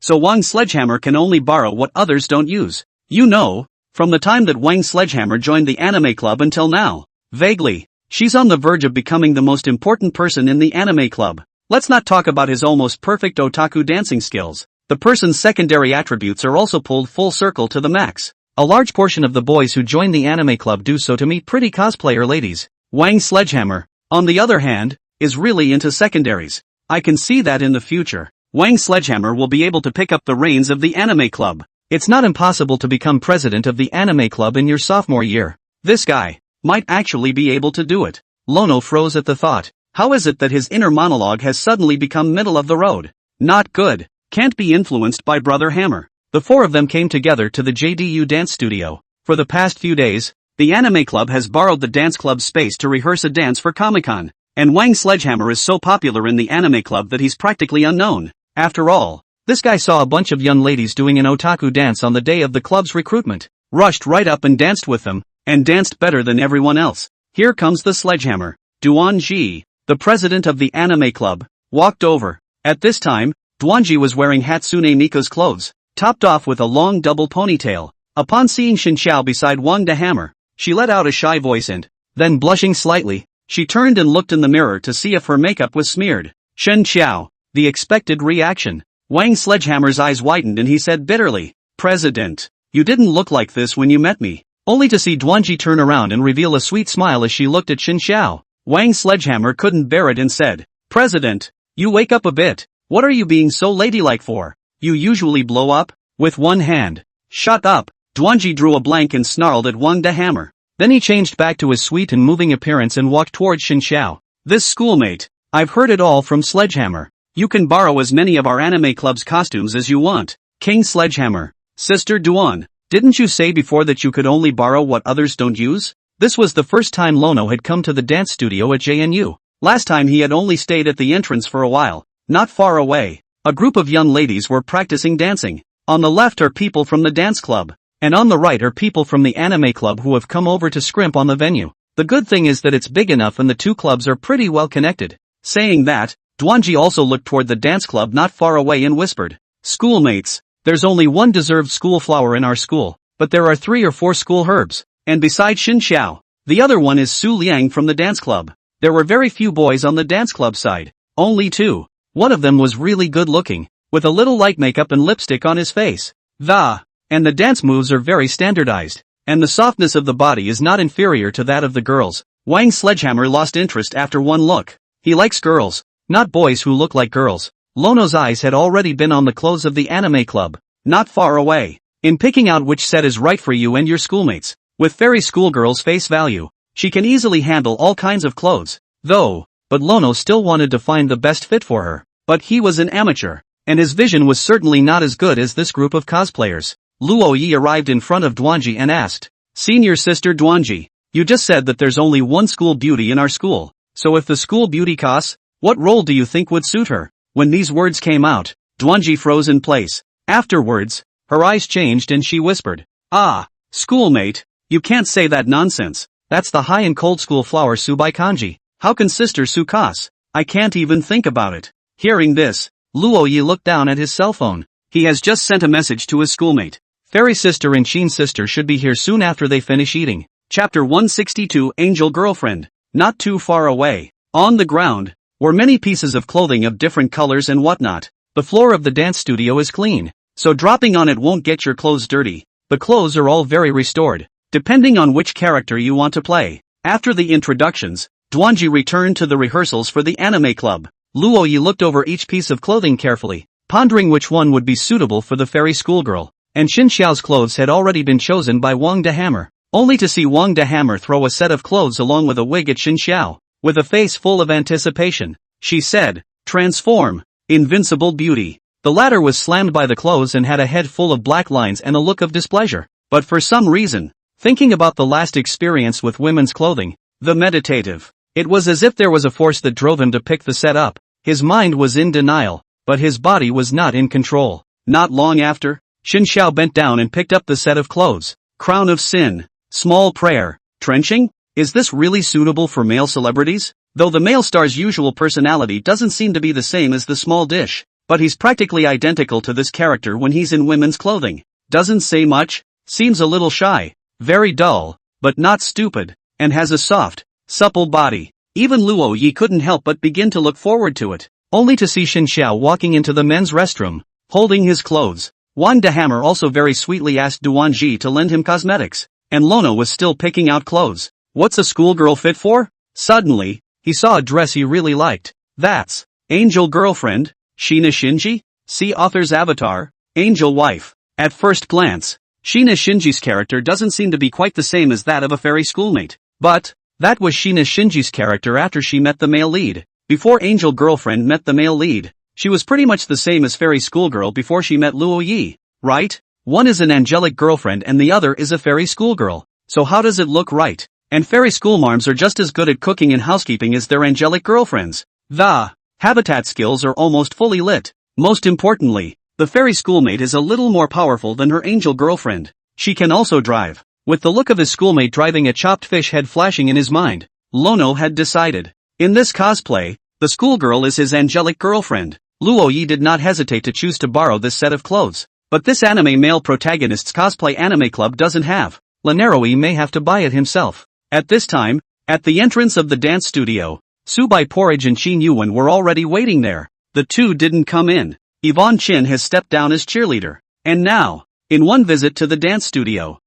so Wang Sledgehammer can only borrow what others don't use. You know, from the time that Wang Sledgehammer joined the anime club until now. Vaguely, she's on the verge of becoming the most important person in the anime club. Let's not talk about his almost perfect otaku dancing skills. The person's secondary attributes are also pulled full circle to the max. A large portion of the boys who join the anime club do so to meet pretty cosplayer ladies. Wang Sledgehammer, on the other hand, is really into secondaries. I can see that in the future, Wang Sledgehammer will be able to pick up the reins of the anime club. It's not impossible to become president of the anime club in your sophomore year. This guy might actually be able to do it. Lono froze at the thought. How is it that his inner monologue has suddenly become middle of the road? Not good. Can't be influenced by Brother Hammer. The four of them came together to the JDU dance studio. For the past few days, the anime club has borrowed the dance club's space to rehearse a dance for Comic-Con. And Wang Sledgehammer is so popular in the anime club that he's practically unknown. After all, this guy saw a bunch of young ladies doing an otaku dance on the day of the club's recruitment, rushed right up and danced with them, and danced better than everyone else. Here comes the sledgehammer. Duanji, the president of the anime club, walked over. At this time, Duanji was wearing Hatsune Miiku's clothes, topped off with a long double ponytail. Upon seeing Shin Xiao beside Wang the Hammer, she let out a shy voice and, then blushing slightly, she turned and looked in the mirror to see if her makeup was smeared. Shin Xiao, the expected reaction. Wang Sledgehammer's eyes widened and he said bitterly, "President, you didn't look like this when you met me." Only to see Duanji turn around and reveal a sweet smile as she looked at Shin Xiao. Wang Sledgehammer couldn't bear it and said, "President, you wake up a bit. What are you being so ladylike for? You usually blow up with one hand." "Shut up." Duanji drew a blank and snarled at Wang the Hammer. Then he changed back to his sweet and moving appearance and walked towards Shin Xiao. "This schoolmate, I've heard it all from Sledgehammer. You can borrow as many of our anime club's costumes as you want." King Sledgehammer. "Sister Duan, didn't you say before that you could only borrow what others don't use?" This was the first time Lono had come to the dance studio at JNU. Last time he had only stayed at the entrance for a while. Not far away, a group of young ladies were practicing dancing. On the left are people from the dance club, and on the right are people from the anime club who have come over to scrimp on the venue. The good thing is that it's big enough and the two clubs are pretty well connected. Saying that, Duanji also looked toward the dance club not far away and whispered, "Schoolmates, there's only one deserved school flower in our school, but there are 3 or 4 school herbs, and besides Shin Xiao, the other one is Su Liang from the dance club." There were very few boys on the dance club side, only 2. One of them was really good looking, with a little light makeup and lipstick on his face. And the dance moves are very standardized, and the softness of the body is not inferior to that of the girls. Wang Sledgehammer lost interest after one look. He likes girls, not boys who look like girls. Lono's eyes had already been on the clothes of the anime club, not far away, in picking out which set is right for you and your schoolmates. With fairy schoolgirl's face value, she can easily handle all kinds of clothes, but Lono still wanted to find the best fit for her. But he was an amateur, and his vision was certainly not as good as this group of cosplayers. Luo Yi arrived in front of Duanji and asked, "Senior sister Duanji, you just said that there's only one school beauty in our school, so if the school beauty costs, what role do you think would suit her?" When these words came out, Duanji froze in place. Afterwards, her eyes changed and she whispered, "Ah, schoolmate, you can't say that nonsense. That's the high and cold school flower Su by kanji. How can sister Su cost? I can't even think about it." Hearing this, Luo Yi looked down at his cell phone. He has just sent a message to his schoolmate. Fairy sister and Sheen sister should be here soon after they finish eating. Chapter 162 Angel Girlfriend. Not too far away, on the ground, were many pieces of clothing of different colors and whatnot. The floor of the dance studio is clean, so dropping on it won't get your clothes dirty. The clothes are all very restored, depending on which character you want to play. After the introductions, Duanji returned to the rehearsals for the anime club. Luo Yi looked over each piece of clothing carefully, pondering which one would be suitable for the fairy schoolgirl. And Shin Xiao's clothes had already been chosen by Wang the Hammer, only to see Wang the Hammer throw a set of clothes along with a wig at Shin Xiao. With a face full of anticipation, she said, "Transform, invincible beauty." The latter was slammed by the clothes and had a head full of black lines and a look of displeasure. But for some reason, thinking about the last experience with women's clothing, the meditative, it was as if there was a force that drove him to pick the set up. His mind was in denial, but his body was not in control. Not long after, Shin Xiao bent down and picked up the set of clothes. Crown of Sin, Small Prayer, Trenching? Is this really suitable for male celebrities? Though the male star's usual personality doesn't seem to be the same as the small dish, but he's practically identical to this character when he's in women's clothing. Doesn't say much, seems a little shy, very dull, but not stupid, and has a soft, supple body. Even Luo Yi couldn't help but begin to look forward to it, only to see Shin Xiao walking into the men's restroom, holding his clothes. Wang the Hammer also very sweetly asked Duanji to lend him cosmetics, and Lono was still picking out clothes. What's a schoolgirl fit for? Suddenly, he saw a dress he really liked. That's Angel Girlfriend, Sheena Shinji? See author's avatar, Angel Wife. At first glance, Sheena Shinji's character doesn't seem to be quite the same as that of a fairy schoolmate. But That was Shina Shinji's character after she met the male lead. Before Angel Girlfriend met the male lead, she was pretty much the same as Fairy Schoolgirl before she met Luo Yi, right? One is an angelic girlfriend and the other is a fairy schoolgirl. So how does it look, right? And fairy schoolmarms are just as good at cooking and housekeeping as their angelic girlfriends. The habitat skills are almost fully lit. Most importantly, the fairy schoolmate is a little more powerful than her angel girlfriend. She can also drive. With the look of his schoolmate driving a chopped fish head flashing in his mind, Lono had decided. In this cosplay, the schoolgirl is his angelic girlfriend. Luo Yi did not hesitate to choose to borrow this set of clothes. But this anime male protagonist's cosplay anime club doesn't have. Lanaroi may have to buy it himself. At this time, at the entrance of the dance studio, Subai Porridge and Qin Yuan were already waiting there. The two didn't come in. Yvonne Chin has stepped down as cheerleader. And now, in one visit to the dance studio,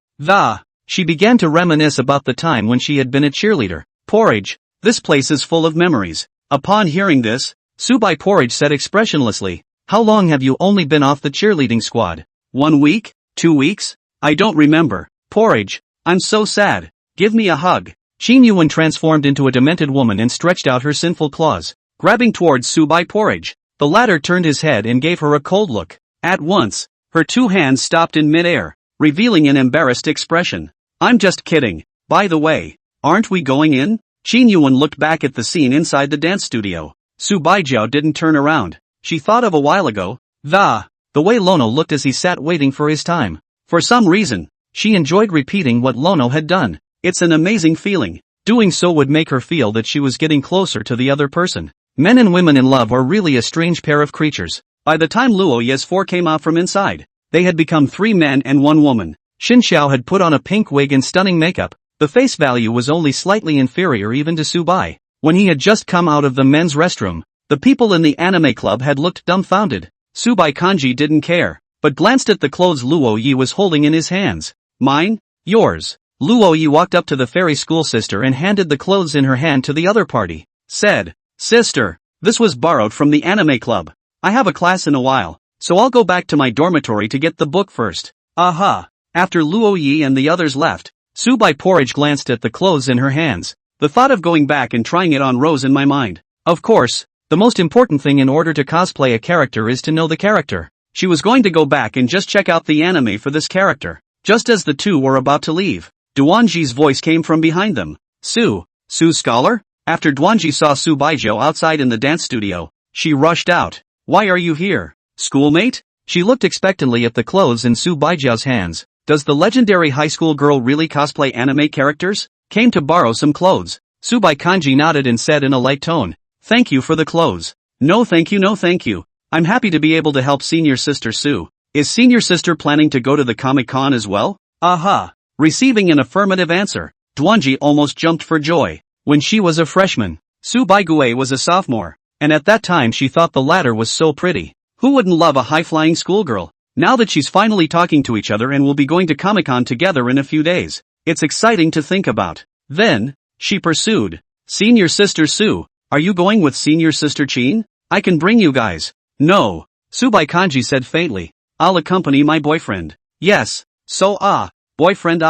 she began to reminisce about the time when she had been a cheerleader. Porridge, this place is full of memories. Upon hearing this, Subai Porridge said expressionlessly, "How long have you only been off the cheerleading squad? 1 week? 2 weeks? I don't remember. Porridge, I'm so sad. Give me a hug." Qin Yuan transformed into a demented woman and stretched out her sinful claws, grabbing towards Subai Porridge. The latter turned his head and gave her a cold look. At once, her two hands stopped in midair, revealing an embarrassed expression. "I'm just kidding. By the way, aren't we going in?" Qin Yuan looked back at the scene inside the dance studio. Subai Jiao didn't turn around. She thought of a while ago, the way Lono looked as he sat waiting for his time. For some reason, she enjoyed repeating what Lono had done. It's an amazing feeling. Doing so would make her feel that she was getting closer to the other person. Men and women in love are really a strange pair of creatures. By the time Luo Yi's 4 came out from inside, they had become 3 men and 1 woman. Xin Xiao had put on a pink wig and stunning makeup. The face value was only slightly inferior even to Subai. When he had just come out of the men's restroom, the people in the anime club had looked dumbfounded. Subai Kanji didn't care, but glanced at the clothes Luo Yi was holding in his hands. "Mine? Yours?" Luo Yi walked up to the fairy school sister and handed the clothes in her hand to the other party. Said, "Sister, this was borrowed from the anime club. I have a class in a while, so I'll go back to my dormitory to get the book first." Aha! After Luo Yi and the others left, Subai Porridge glanced at the clothes in her hands. The thought of going back and trying it on rose in my mind. Of course, the most important thing in order to cosplay a character is to know the character. She was going to go back and just check out the anime for this character. Just as the two were about to leave, Duanji's voice came from behind them. Su Scholar? After Duanji saw Su Baijiu outside in the dance studio, she rushed out. "Why are you here? Schoolmate?" She looked expectantly at the clothes in Su Baijiu's hands. Does the legendary high school girl really cosplay anime characters? Came to borrow some clothes. Subai Kanji nodded and said in a light tone, "Thank you for the clothes." No thank you. I'm happy to be able to help senior sister Su." Is senior sister planning to go to the Comic-Con as well? Aha! Receiving an affirmative answer, Duanji almost jumped for joy. When she was a freshman, Su Baigue was a sophomore, and at that time she thought the latter was so pretty. Who wouldn't love a high-flying schoolgirl? Now that she's finally talking to each other and will be going to Comic-Con together in a few days, it's exciting to think about. Then, she pursued, "Senior sister Su, are you going with senior sister Qin? I can bring you guys." "No," Subai Kanji said faintly. "I'll accompany my boyfriend." "Yes, so boyfriend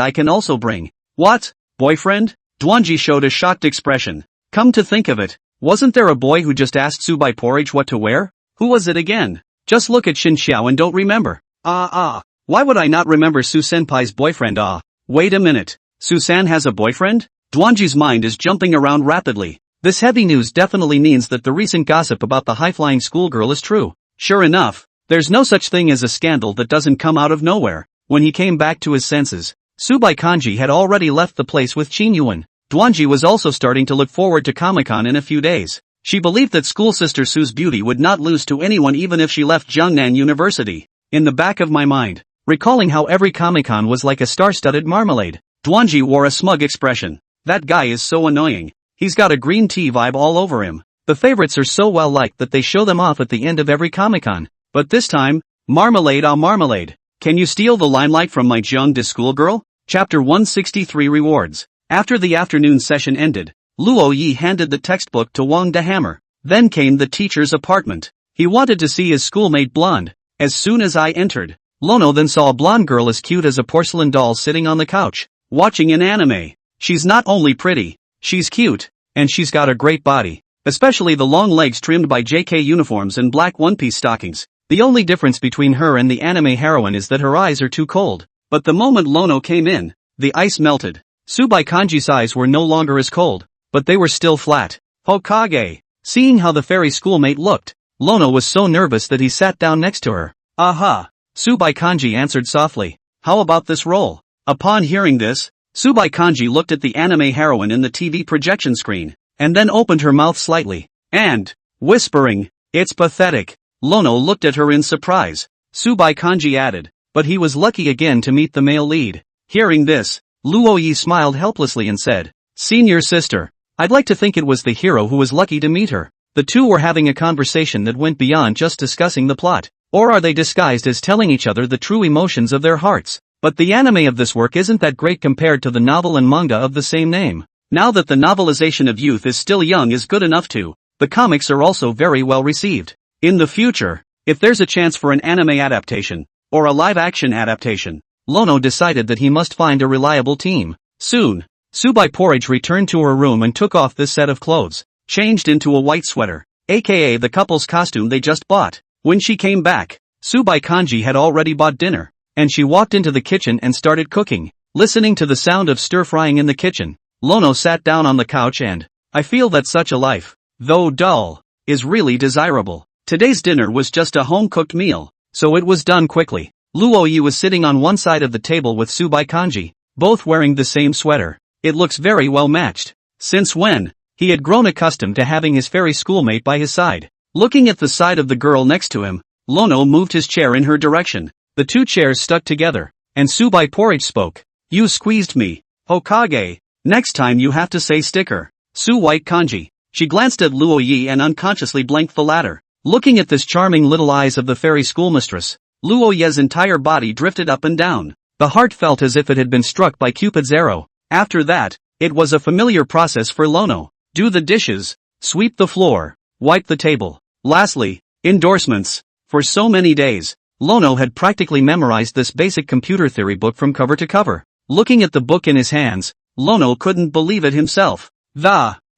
I can also bring." "What? Boyfriend?" Duanji showed a shocked expression. Come to think of it, wasn't there a boy who just asked Subai Porridge what to wear? Who was it again? Just look at Xin Xiao and don't remember. Why would I not remember Su-senpai's boyfriend? Wait a minute. Susan has a boyfriend? Duanji's mind is jumping around rapidly. This heavy news definitely means that the recent gossip about the high-flying schoolgirl is true. Sure enough, there's no such thing as a scandal that doesn't come out of nowhere. When he came back to his senses, Subai Kanji had already left the place with Qin Yuan. Duanji was also starting to look forward to Comic-Con in a few days. She believed that school sister Su's beauty would not lose to anyone even if she left Jiangnan University. In the back of my mind, recalling how every Comic-Con was like a star-studded marmalade, Duanji wore a smug expression. That guy is so annoying. He's got a green tea vibe all over him. The favorites are so well liked that they show them off at the end of every Comic-Con. But this time, marmalade. Can you steal the limelight from my Jiangda schoolgirl? Chapter 163 Rewards. After the afternoon session ended, Luo Yi handed the textbook to Wang De Hammer. Then came the teacher's apartment. He wanted to see his schoolmate blonde. As soon as I entered, Lono then saw a blonde girl as cute as a porcelain doll sitting on the couch, watching an anime. She's not only pretty, she's cute, and she's got a great body. Especially the long legs trimmed by JK uniforms and black one-piece stockings. The only difference between her and the anime heroine is that her eyes are too cold. But the moment Lono came in, the ice melted. Tsubai Kanji's eyes were no longer as cold, but they were still flat. Hokage! Seeing how the fairy schoolmate looked, Lono was so nervous that he sat down next to her. Aha! Tsubai Kanji answered softly. How about this role? Upon hearing this, Tsubai Kanji looked at the anime heroine in the TV projection screen, and then opened her mouth slightly, and, whispering, "It's pathetic." Lono looked at her in surprise. Tsubai Kanji added, "But he was lucky again to meet the male lead." Hearing this, Luoyi smiled helplessly and said, "Senior sister, I'd like to think it was the hero who was lucky to meet her." The two were having a conversation that went beyond just discussing the plot. Or are they disguised as telling each other the true emotions of their hearts? But the anime of this work isn't that great compared to the novel and manga of the same name. Now that the novelization of Youth is Still Young is good enough too, the comics are also very well received. In the future, if there's a chance for an anime adaptation, or a live-action adaptation, Lono decided that he must find a reliable team. Soon, Tsubai Porridge returned to her room and took off this set of clothes, changed into a white sweater, aka the couple's costume they just bought. When she came back, Tsubai Kanji had already bought dinner, and she walked into the kitchen and started cooking. Listening to the sound of stir-frying in the kitchen, Lono sat down on the couch and, I feel that such a life, though dull, is really desirable. Today's dinner was just a home-cooked meal, so it was done quickly. Luoyi was sitting on one side of the table with Tsubai Kanji, both wearing the same sweater. It looks very well matched. Since when? He had grown accustomed to having his fairy schoolmate by his side. Looking at the side of the girl next to him, Lono moved his chair in her direction. The two chairs stuck together, and Tsubai Porridge spoke. "You squeezed me, Hokage. Next time you have to say sticker." White Kanji. She glanced at Luoyi and unconsciously blanked the latter. Looking at this charming little eyes of the fairy schoolmistress, Luoyi's entire body drifted up and down. The heart felt as if it had been struck by Cupid's arrow. After that, it was a familiar process for Lono. Do the dishes, sweep the floor, wipe the table. Lastly, endorsements. For so many days, Lono had practically memorized this basic computer theory book from cover to cover. Looking at the book in his hands, Lono couldn't believe it himself.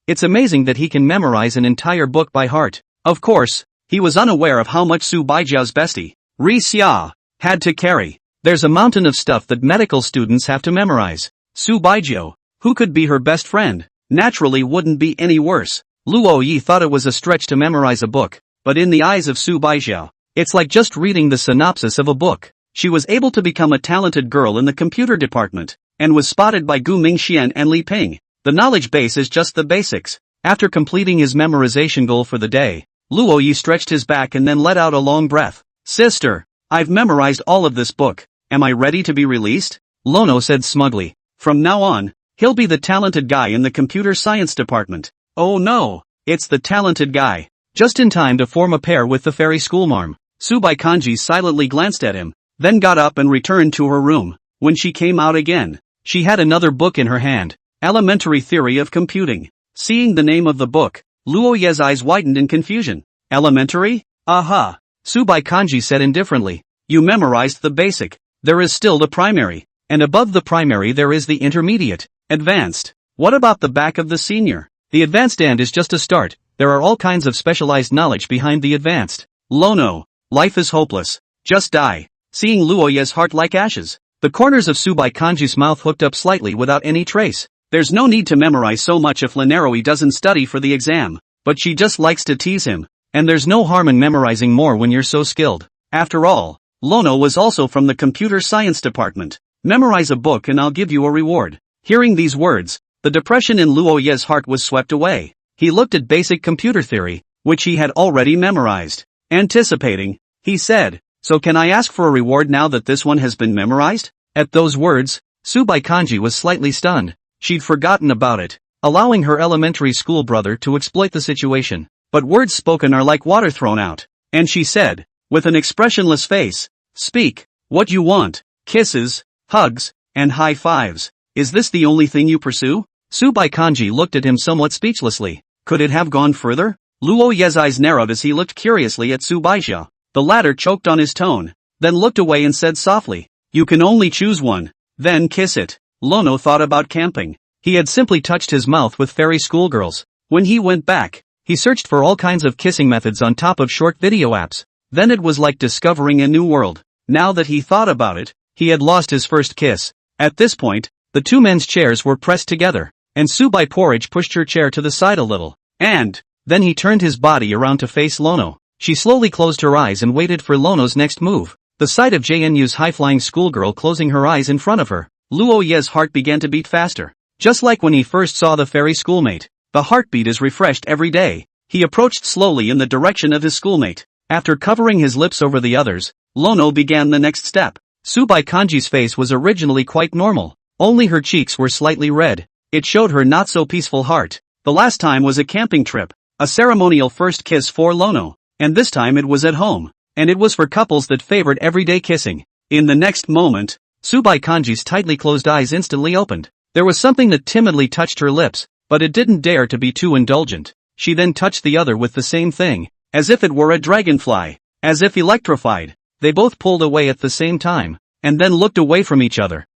It's amazing that he can memorize an entire book by heart. Of course, he was unaware of how much Su Baijiao's bestie, Ri Xia, had to carry. There's a mountain of stuff that medical students have to memorize. Su Baijiao, who could be her best friend, naturally wouldn't be any worse. Luoyi thought it was a stretch to memorize a book, but in the eyes of Su Baijiao, it's like just reading the synopsis of a book. She was able to become a talented girl in the computer department, and was spotted by Gu Mingxian and Li Ping. The knowledge base is just the basics. After completing his memorization goal for the day, Luoyi stretched his back and then let out a long breath. "Sister, I've memorized all of this book. Am I ready to be released?" Lono said smugly. From now on, he'll be the talented guy in the computer science department. Oh no, it's the talented guy. Just in time to form a pair with the fairy schoolmarm. Tsubai Kanji silently glanced at him, then got up and returned to her room. When she came out again, she had another book in her hand, Elementary Theory of Computing. Seeing the name of the book, Luoyi's eyes widened in confusion. Elementary? Aha! Tsubai Kanji said indifferently. You memorized the basic. There is still the primary, and above the primary there is the intermediate, advanced. What about the back of the senior? The advanced end is just a start. There are all kinds of specialized knowledge behind the advanced. Lono, life is hopeless. Just die. Seeing Luoyi's heart like ashes, the corners of Tsubai Kanji's mouth hooked up slightly without any trace. There's no need to memorize so much if Lanaroi doesn't study for the exam, but she just likes to tease him, and there's no harm in memorizing more when you're so skilled. After all, Lono was also from the computer science department. Memorize a book and I'll give you a reward. Hearing these words, the depression in Luoyi's heart was swept away. He looked at basic computer theory, which he had already memorized. Anticipating, he said, "So can I ask for a reward now that this one has been memorized?" At those words, Tsubai Kanji was slightly stunned. She'd forgotten about it, allowing her elementary school brother to exploit the situation. But words spoken are like water thrown out. And she said, with an expressionless face, "Speak, what you want, kisses, hugs, and high fives. Is this the only thing you pursue?" Tsubai Kanji looked at him somewhat speechlessly. Could it have gone further? Luoyi's eyes narrowed as he looked curiously at Su Baijiao. The latter choked on his tone, then looked away and said softly, "You can only choose one, then kiss it." Lono thought about camping. He had simply touched his mouth with fairy schoolgirls. When he went back, he searched for all kinds of kissing methods on top of short video apps. Then it was like discovering a new world. Now that he thought about it, he had lost his first kiss. At this point, the two men's chairs were pressed together, and Subai Porridge pushed her chair to the side a little. And then he turned his body around to face Lono. She slowly closed her eyes and waited for Lono's next move. The sight of JNU's high-flying schoolgirl closing her eyes in front of her, Luo Ye's heart began to beat faster. Just like when he first saw the fairy schoolmate, the heartbeat is refreshed every day. He approached slowly in the direction of his schoolmate. After covering his lips over the others, Lono began the next step. Subai Kanji's face was originally quite normal, only her cheeks were slightly red. It showed her not so peaceful heart. The last time was a camping trip, a ceremonial first kiss for Lono, and this time it was at home, and it was for couples that favored everyday kissing. In the next moment, Subai Kanji's tightly closed eyes instantly opened. There was something that timidly touched her lips, but it didn't dare to be too indulgent. She then touched the other with the same thing, as if it were a dragonfly, as if electrified. They both pulled away at the same time, and then looked away from each other.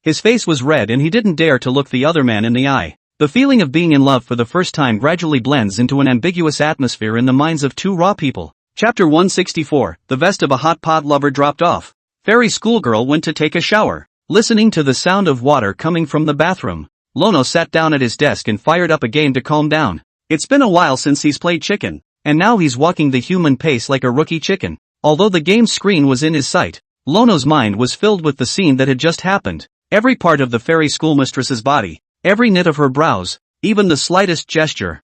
His face was red and he didn't dare to look the other man in the eye. The feeling of being in love for the first time gradually blends into an ambiguous atmosphere in the minds of two raw people. Chapter 164, The vest of a hot pot lover dropped off. Fairy schoolgirl went to take a shower. Listening to the sound of water coming from the bathroom, Lono sat down at his desk and fired up a game to calm down. It's been a while since he's played chicken, and now he's walking the human pace like a rookie chicken. Although the game's screen was in his sight, Lono's mind was filled with the scene that had just happened. Every part of the fairy schoolmistress's body, every knit of her brows, even the slightest gesture,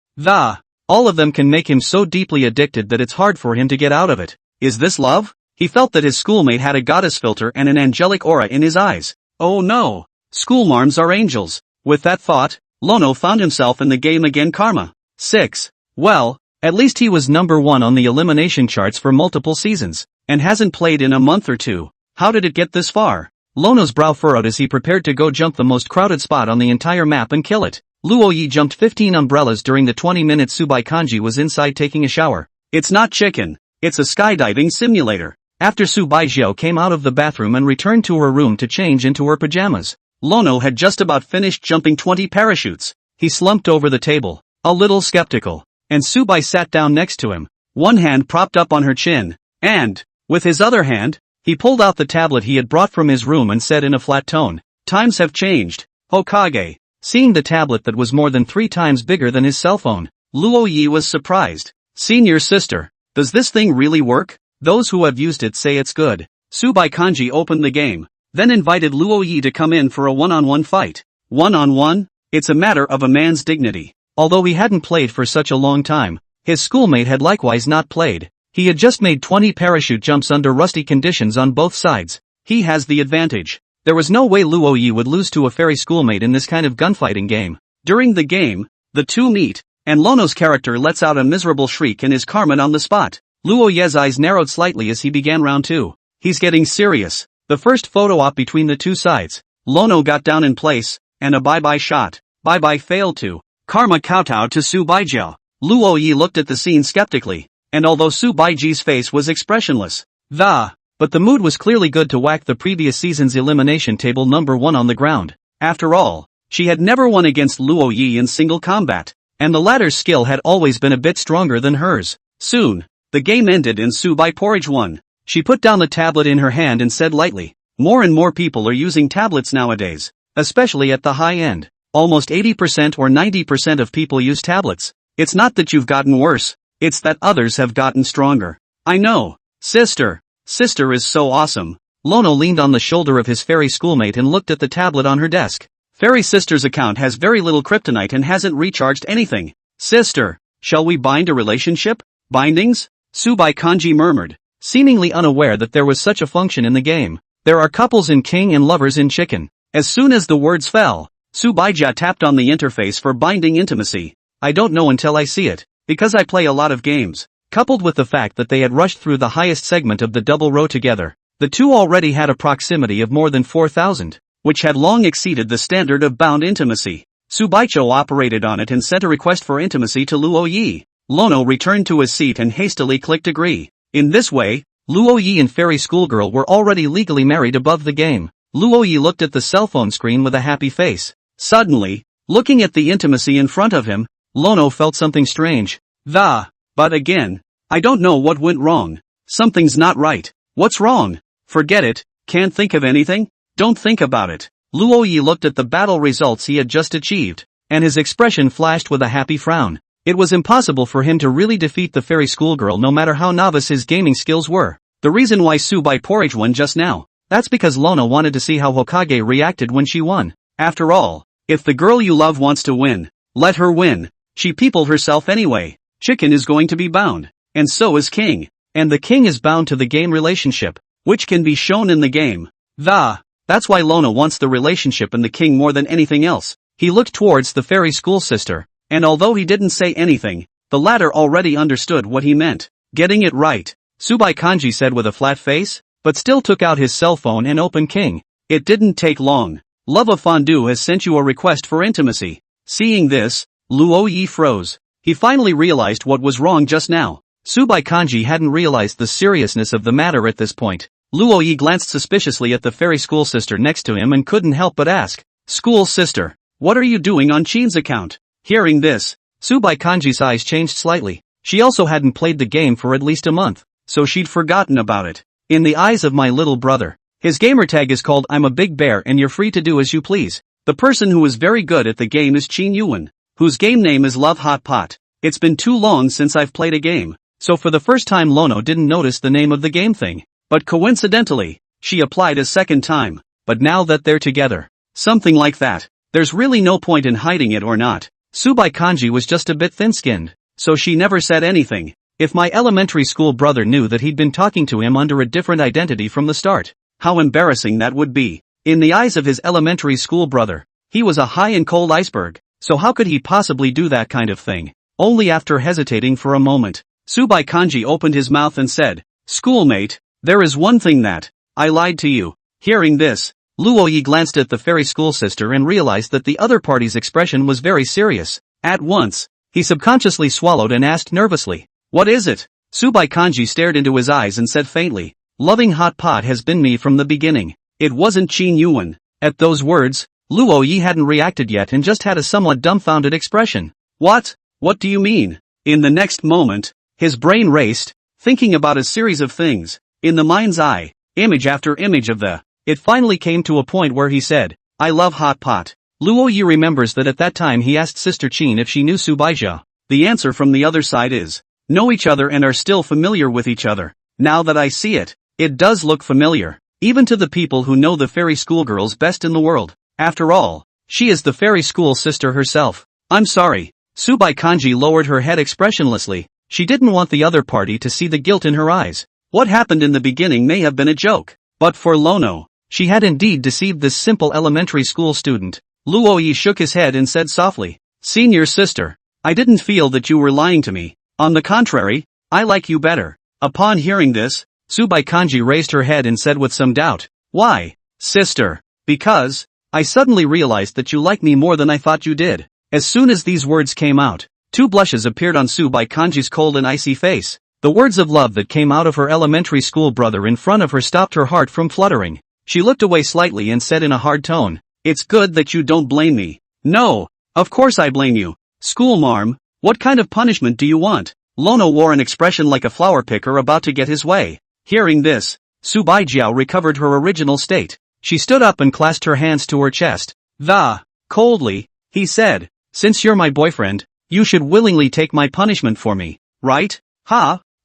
all of them can make him so deeply addicted that it's hard for him to get out of it. Is this love? He felt that his schoolmate had a goddess filter and an angelic aura in his eyes. Oh no! Schoolmarms are angels. With that thought, Lono found himself in the game again. Karma 6. Well, at least he was number 1 on the elimination charts for multiple seasons, and hasn't played in a month or two. How did it get this far? Lono's brow furrowed as he prepared to go jump the most crowded spot on the entire map and kill it. Luo Yi jumped 15 umbrellas during the 20 minutes Subai Kanji was inside taking a shower. It's not chicken, it's a skydiving simulator. After Subai Jiao came out of the bathroom and returned to her room to change into her pajamas, Lono had just about finished jumping 20 parachutes. He slumped over the table, a little skeptical, and Subai sat down next to him, one hand propped up on her chin, and, with his other hand, he pulled out the tablet he had brought from his room and said in a flat tone, "Times have changed, Hokage." Seeing the tablet that was more than 3 times bigger than his cell phone, Luo Yi was surprised. "Senior sister, does this thing really work? Those who have used it say it's good." Subai Kanji opened the game, then invited Luo Yi to come in for a one-on-one fight. One-on-one? It's a matter of a man's dignity. Although he hadn't played for such a long time, his schoolmate had likewise not played. He had just made 20 parachute jumps under rusty conditions on both sides. He has the advantage. There was no way Luo Yi would lose to a fairy schoolmate in this kind of gunfighting game. During the game, the two meet, and Lono's character lets out a miserable shriek and is karma'd on the spot. Luo Ye's eyes narrowed slightly as he began round 2. He's getting serious. The first photo op between the two sides. Lono got down in place, and a bye-bye shot. Bye-bye failed to. Karma kowtowed to Su Baijiao. Luo Yi looked at the scene skeptically, and although Su Baiji's face was expressionless, but the mood was clearly good to whack the previous season's elimination table number 1 on the ground. After all, she had never won against Luo Yi in single combat, and the latter's skill had always been a bit stronger than hers. Soon, the game ended and Subai Porridge won. She put down the tablet in her hand and said lightly, "More and more people are using tablets nowadays, especially at the high end. Almost 80% or 90% of people use tablets. It's not that you've gotten worse, it's that others have gotten stronger." "I know, sister. Sister is so awesome." Lono leaned on the shoulder of his fairy schoolmate and looked at the tablet on her desk. "Fairy sister's account has very little kryptonite and hasn't recharged anything. Sister, shall we bind a relationship? Bindings?" Subai Kanji murmured, seemingly unaware that there was such a function in the game. "There are couples in King and lovers in Chicken." As soon as the words fell, Subaija tapped on the interface for binding intimacy. "I don't know until I see it, because I play a lot of games." Coupled with the fact that they had rushed through the highest segment of the double row together, the two already had a proximity of more than 4,000, which had long exceeded the standard of bound intimacy. Subaicho operated on it and sent a request for intimacy to Luo Yi. Lono returned to his seat and hastily clicked agree. In this way, Luo Yi and Fairy Schoolgirl were already legally married above the game. Luo Yi looked at the cell phone screen with a happy face. Suddenly, looking at the intimacy in front of him, Lono felt something strange. But again, I don't know what went wrong. Something's not right. What's wrong? Forget it, can't think of anything? Don't think about it. Luoyi looked at the battle results he had just achieved, and his expression flashed with a happy frown. It was impossible for him to really defeat the fairy schoolgirl no matter how novice his gaming skills were. The reason why Subai Porridge won just now, that's because Lono wanted to see how Hokage reacted when she won. After all, if the girl you love wants to win, let her win. She peopled herself anyway. Chicken is going to be bound, and so is King. And the King is bound to the game relationship, which can be shown in the game. That's why Lono wants the relationship and the King more than anything else. He looked towards the fairy school sister, and although he didn't say anything, the latter already understood what he meant. Getting it right, Subai Kanji said with a flat face, but still took out his cell phone and opened King. It didn't take long. Love of Fondue has sent you a request for intimacy. Seeing this, Luoyi froze. He finally realized what was wrong just now. Subai Kanji hadn't realized the seriousness of the matter at this point. Luoyi glanced suspiciously at the fairy school sister next to him and couldn't help but ask, "School sister, what are you doing on Chin's account?" Hearing this, Subai Kanji's eyes changed slightly. She also hadn't played the game for at least a month, so she'd forgotten about it. In the eyes of my little brother, his gamertag is called I'm a Big Bear and you're free to do as you please. The person who is very good at the game is Chin Yuan, whose game name is Love Hot Pot. It's been too long since I've played a game, so for the first time Lono didn't notice the name of the game thing. But coincidentally, she applied a second time. But now that they're together, something like that, there's really no point in hiding it or not. Subai Kanji was just a bit thin-skinned, so she never said anything. If my elementary school brother knew that he'd been talking to him under a different identity from the start, how embarrassing that would be. In the eyes of his elementary school brother, he was a high and cold iceberg, so how could he possibly do that kind of thing? Only after hesitating for a moment, Subai Kanji opened his mouth and said, "Schoolmate, there is one thing that I lied to you." Hearing this, Luoyi glanced at the fairy school sister and realized that the other party's expression was very serious. At once, he subconsciously swallowed and asked nervously, "What is it?" Subai Kanji stared into his eyes and said faintly, "Loving hot pot has been me from the beginning. It wasn't Chin Yuan." At those words, Luoyi hadn't reacted yet and just had a somewhat dumbfounded expression. What? What do you mean? In the next moment, his brain raced, thinking about a series of things. In the mind's eye, image after image of it finally came to a point where he said, "I love hot pot." Luoyi remembers that at that time he asked Sister Chin if she knew Subaija. The answer from the other side is, know each other and are still familiar with each other. Now that I see it, it does look familiar, even to the people who know the fairy schoolgirls best in the world. After all, she is the fairy school sister herself. I'm sorry. Subai Kanji lowered her head expressionlessly. She didn't want the other party to see the guilt in her eyes. What happened in the beginning may have been a joke, but for Lono, she had indeed deceived this simple elementary school student. Luoyi shook his head and said softly, "Senior sister, I didn't feel that you were lying to me. On the contrary, I like you better." Upon hearing this, Subai Kanji raised her head and said with some doubt, "Why, sister?" "Because I suddenly realized that you like me more than I thought you did." As soon as these words came out, two blushes appeared on Subai Kanji's cold and icy face. The words of love that came out of her elementary school brother in front of her stopped her heart from fluttering. She looked away slightly and said in a hard tone, "It's good that you don't blame me." "No, of course I blame you. Schoolmarm, what kind of punishment do you want?" Lono wore an expression like a flower picker about to get his way. Hearing this, Subaijiao recovered her original state. She stood up and clasped her hands to her chest. Coldly, he said, "Since you're my boyfriend, you should willingly take my punishment for me, right?"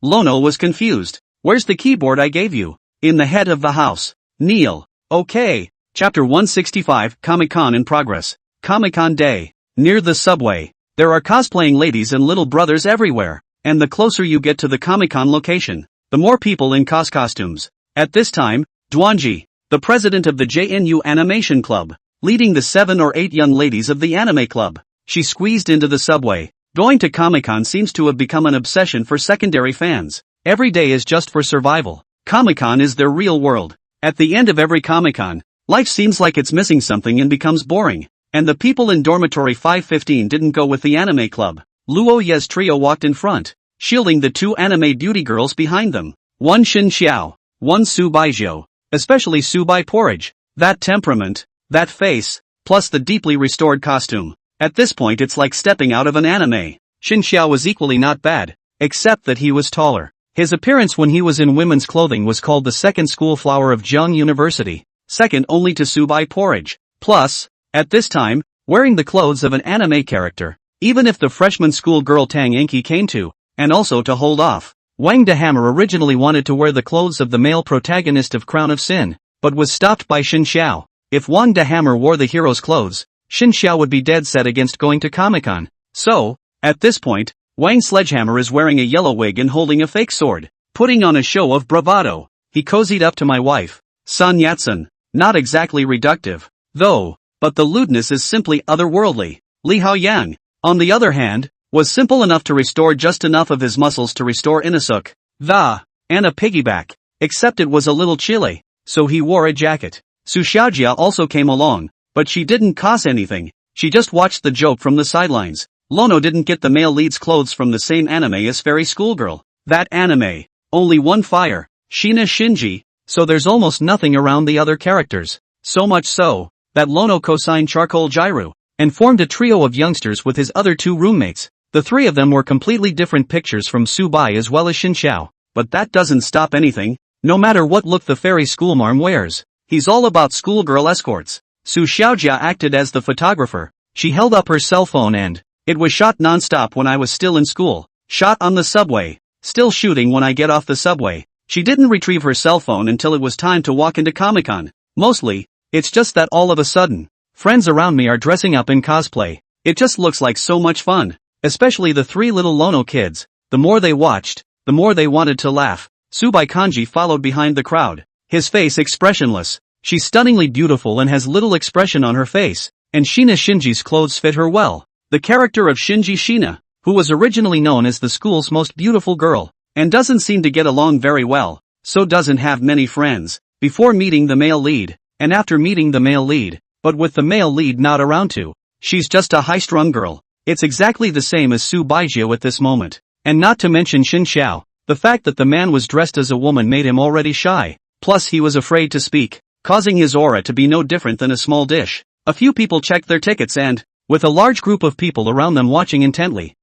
Lono was confused. "Where's the keyboard I gave you?" "In the head of the house. Kneel." "Okay." Chapter 165, Comic-Con in progress. Comic-Con Day. Near the subway, there are cosplaying ladies and little brothers everywhere, and the closer you get to the Comic-Con location, the more people in costumes. At this time, Duanji, the president of the JNU Animation Club, leading the 7 or 8 young ladies of the anime club. She squeezed into the subway. Going to Comic-Con seems to have become an obsession for secondary fans. Every day is just for survival. Comic-Con is their real world. At the end of every Comic-Con, life seems like it's missing something and becomes boring. And the people in dormitory 515 didn't go with the anime club. Luo Ye's trio walked in front, shielding the 2 anime beauty girls behind them. One Xin Xiao, one Su Baijiu, especially Su Bai Porridge. That temperament, that face, plus the deeply restored costume. At this point it's like stepping out of an anime. Xin Xiao was equally not bad, except that he was taller. His appearance when he was in women's clothing was called the second school flower of Zheng University, second only to Subai Porridge. Plus, at this time, wearing the clothes of an anime character, even if the freshman school girl Tang Inky came to, and also to hold off. Wang de Hammer originally wanted to wear the clothes of the male protagonist of Crown of Sin, but was stopped by Xin Xiao. If Wang de Hammer wore the hero's clothes, Xin Xiao would be dead set against going to Comic-Con. So, at this point, Wang Sledgehammer is wearing a yellow wig and holding a fake sword, putting on a show of bravado. He cozied up to my wife, Sun Yat-sun. Not exactly reductive, though, but the lewdness is simply otherworldly. Li Haoyang, on the other hand, was simple enough to restore just enough of his muscles to restore Inasuk, and a piggyback, except it was a little chilly, so he wore a jacket. Su Xiaojia also came along, but she didn't cause anything, she just watched the joke from the sidelines. Lono didn't get the male lead's clothes from the same anime as Fairy Schoolgirl. That anime, only one fire, Shina Shinji, so there's almost nothing around the other characters. So much so, that Lono co-signed Charcoal Gyru, and formed a trio of youngsters with his other two roommates. The three of them were completely different pictures from Subai as well as Xin Xiao, but that doesn't stop anything, no matter what look the fairy schoolmarm wears. He's all about schoolgirl escorts. Su Xiaojia acted as the photographer. She held up her cell phone and, it was shot non-stop when I was still in school, shot on the subway, still shooting when I get off the subway. She didn't retrieve her cell phone until it was time to walk into Comic-Con. Mostly, it's just that all of a sudden, friends around me are dressing up in cosplay. It just looks like so much fun. Especially the three little Lono kids. The more they watched, the more they wanted to laugh. Subai Kanji followed behind the crowd, his face expressionless. She's stunningly beautiful and has little expression on her face, and Shina Shinji's clothes fit her well. The character of Shinji Shina, who was originally known as the school's most beautiful girl, and doesn't seem to get along very well, so doesn't have many friends, before meeting the male lead, and after meeting the male lead, but with the male lead not around to. She's just a high-strung girl. It's exactly the same as Su Baijiu at this moment. And not to mention Xin Xiao, the fact that the man was dressed as a woman made him already shy, plus he was afraid to speak, causing his aura to be no different than a small dish. A few people checked their tickets and, with a large group of people around them watching intently,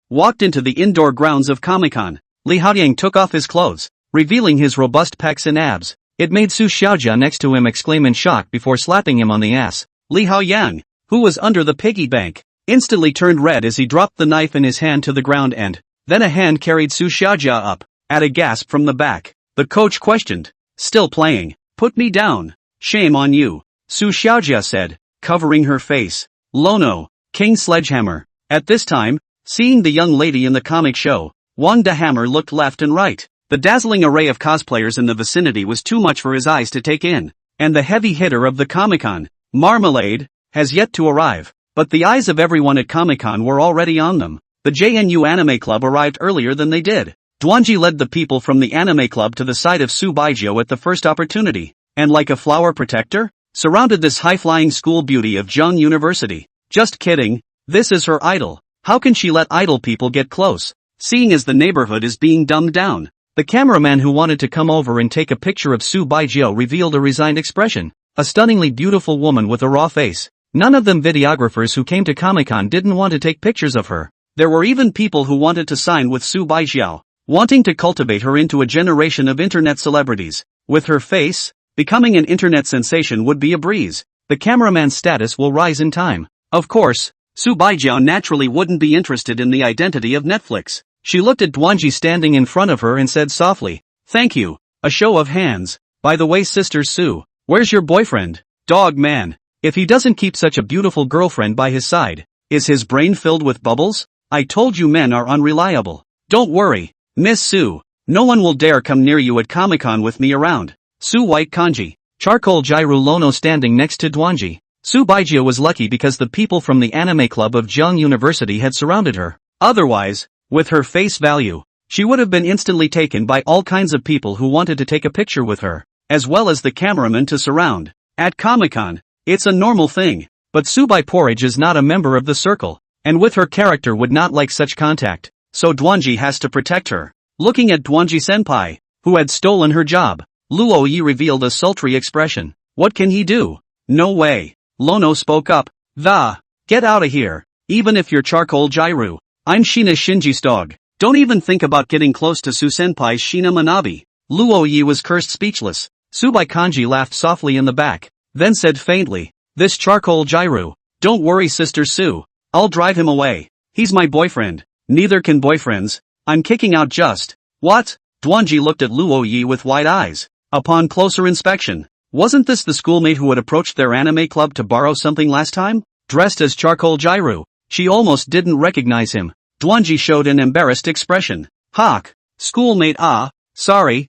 walked into the indoor grounds of Comic-Con. Li Haoyang took off his clothes, revealing his robust pecs and abs. It made Su Xiaojia next to him exclaim in shock before slapping him on the ass. Li Haoyang, who was under the piggy bank, instantly turned red as he dropped the knife in his hand to the ground and, then a hand carried Su Xiaojia up. At a gasp from the back, the coach questioned, "Still playing? Put me down." "Shame on you," Su Xiaojia said, covering her face. Lono, King Sledgehammer. At this time, seeing the young lady in the comic show, Wang de Hammer looked left and right. The dazzling array of cosplayers in the vicinity was too much for his eyes to take in, and the heavy hitter of the Comic-Con, Marmalade, has yet to arrive. But the eyes of everyone at Comic-Con were already on them. The JNU Anime Club arrived earlier than they did. Duanji led the people from the Anime Club to the side of Su Baijiu at the first opportunity, and like a flower protector, surrounded this high-flying school beauty of Zheng University. Just kidding, this is her idol. How can she let idol people get close, seeing as the neighborhood is being dumbed down? The cameraman who wanted to come over and take a picture of Su Baijiu revealed a resigned expression. A stunningly beautiful woman with a raw face. None of them videographers who came to Comic-Con didn't want to take pictures of her. There were even people who wanted to sign with Su Baijiu, wanting to cultivate her into a generation of internet celebrities. With her face, becoming an internet sensation would be a breeze. The cameraman's status will rise in time. Of course, Su Baijiu naturally wouldn't be interested in the identity of Netflix. She looked at Duanji standing in front of her and said softly, "Thank you." A show of hands. By the way, Sister Su, where's your boyfriend? Dog man. If he doesn't keep such a beautiful girlfriend by his side, is his brain filled with bubbles? I told you men are unreliable. Don't worry, Miss Su. No one will dare come near you at Comic-Con with me around. Su White Kanji. Charcoal Gyru Lono standing next to Duanji. Su Baijiu was lucky because the people from the Anime Club of Zheng University had surrounded her. Otherwise, with her face value, she would have been instantly taken by all kinds of people who wanted to take a picture with her, as well as the cameraman to surround. At Comic-Con, it's a normal thing, but Subai Porridge is not a member of the circle, and with her character would not like such contact, so Duanji has to protect her. Looking at Duanji-senpai, who had stolen her job, Luo Yi revealed a sultry expression. What can he do? No way. Lono spoke up. Get outta here. Even if you're charcoal Jairu. I'm Shina Shinji's dog. Don't even think about getting close to Su-senpai's Shina Manabe. Luo Yi was cursed speechless. Subai Kanji laughed softly in the back, then said faintly, this charcoal Jairu. Don't worry Sister Su. I'll drive him away. He's my boyfriend. Neither can boyfriends. I'm kicking out just. What? Duanji looked at Luo Yi with wide eyes. Upon closer inspection, wasn't this the schoolmate who had approached their anime club to borrow something last time? Dressed as charcoal Jairu. She almost didn't recognize him. Duanji showed an embarrassed expression. Hawk. Schoolmate sorry,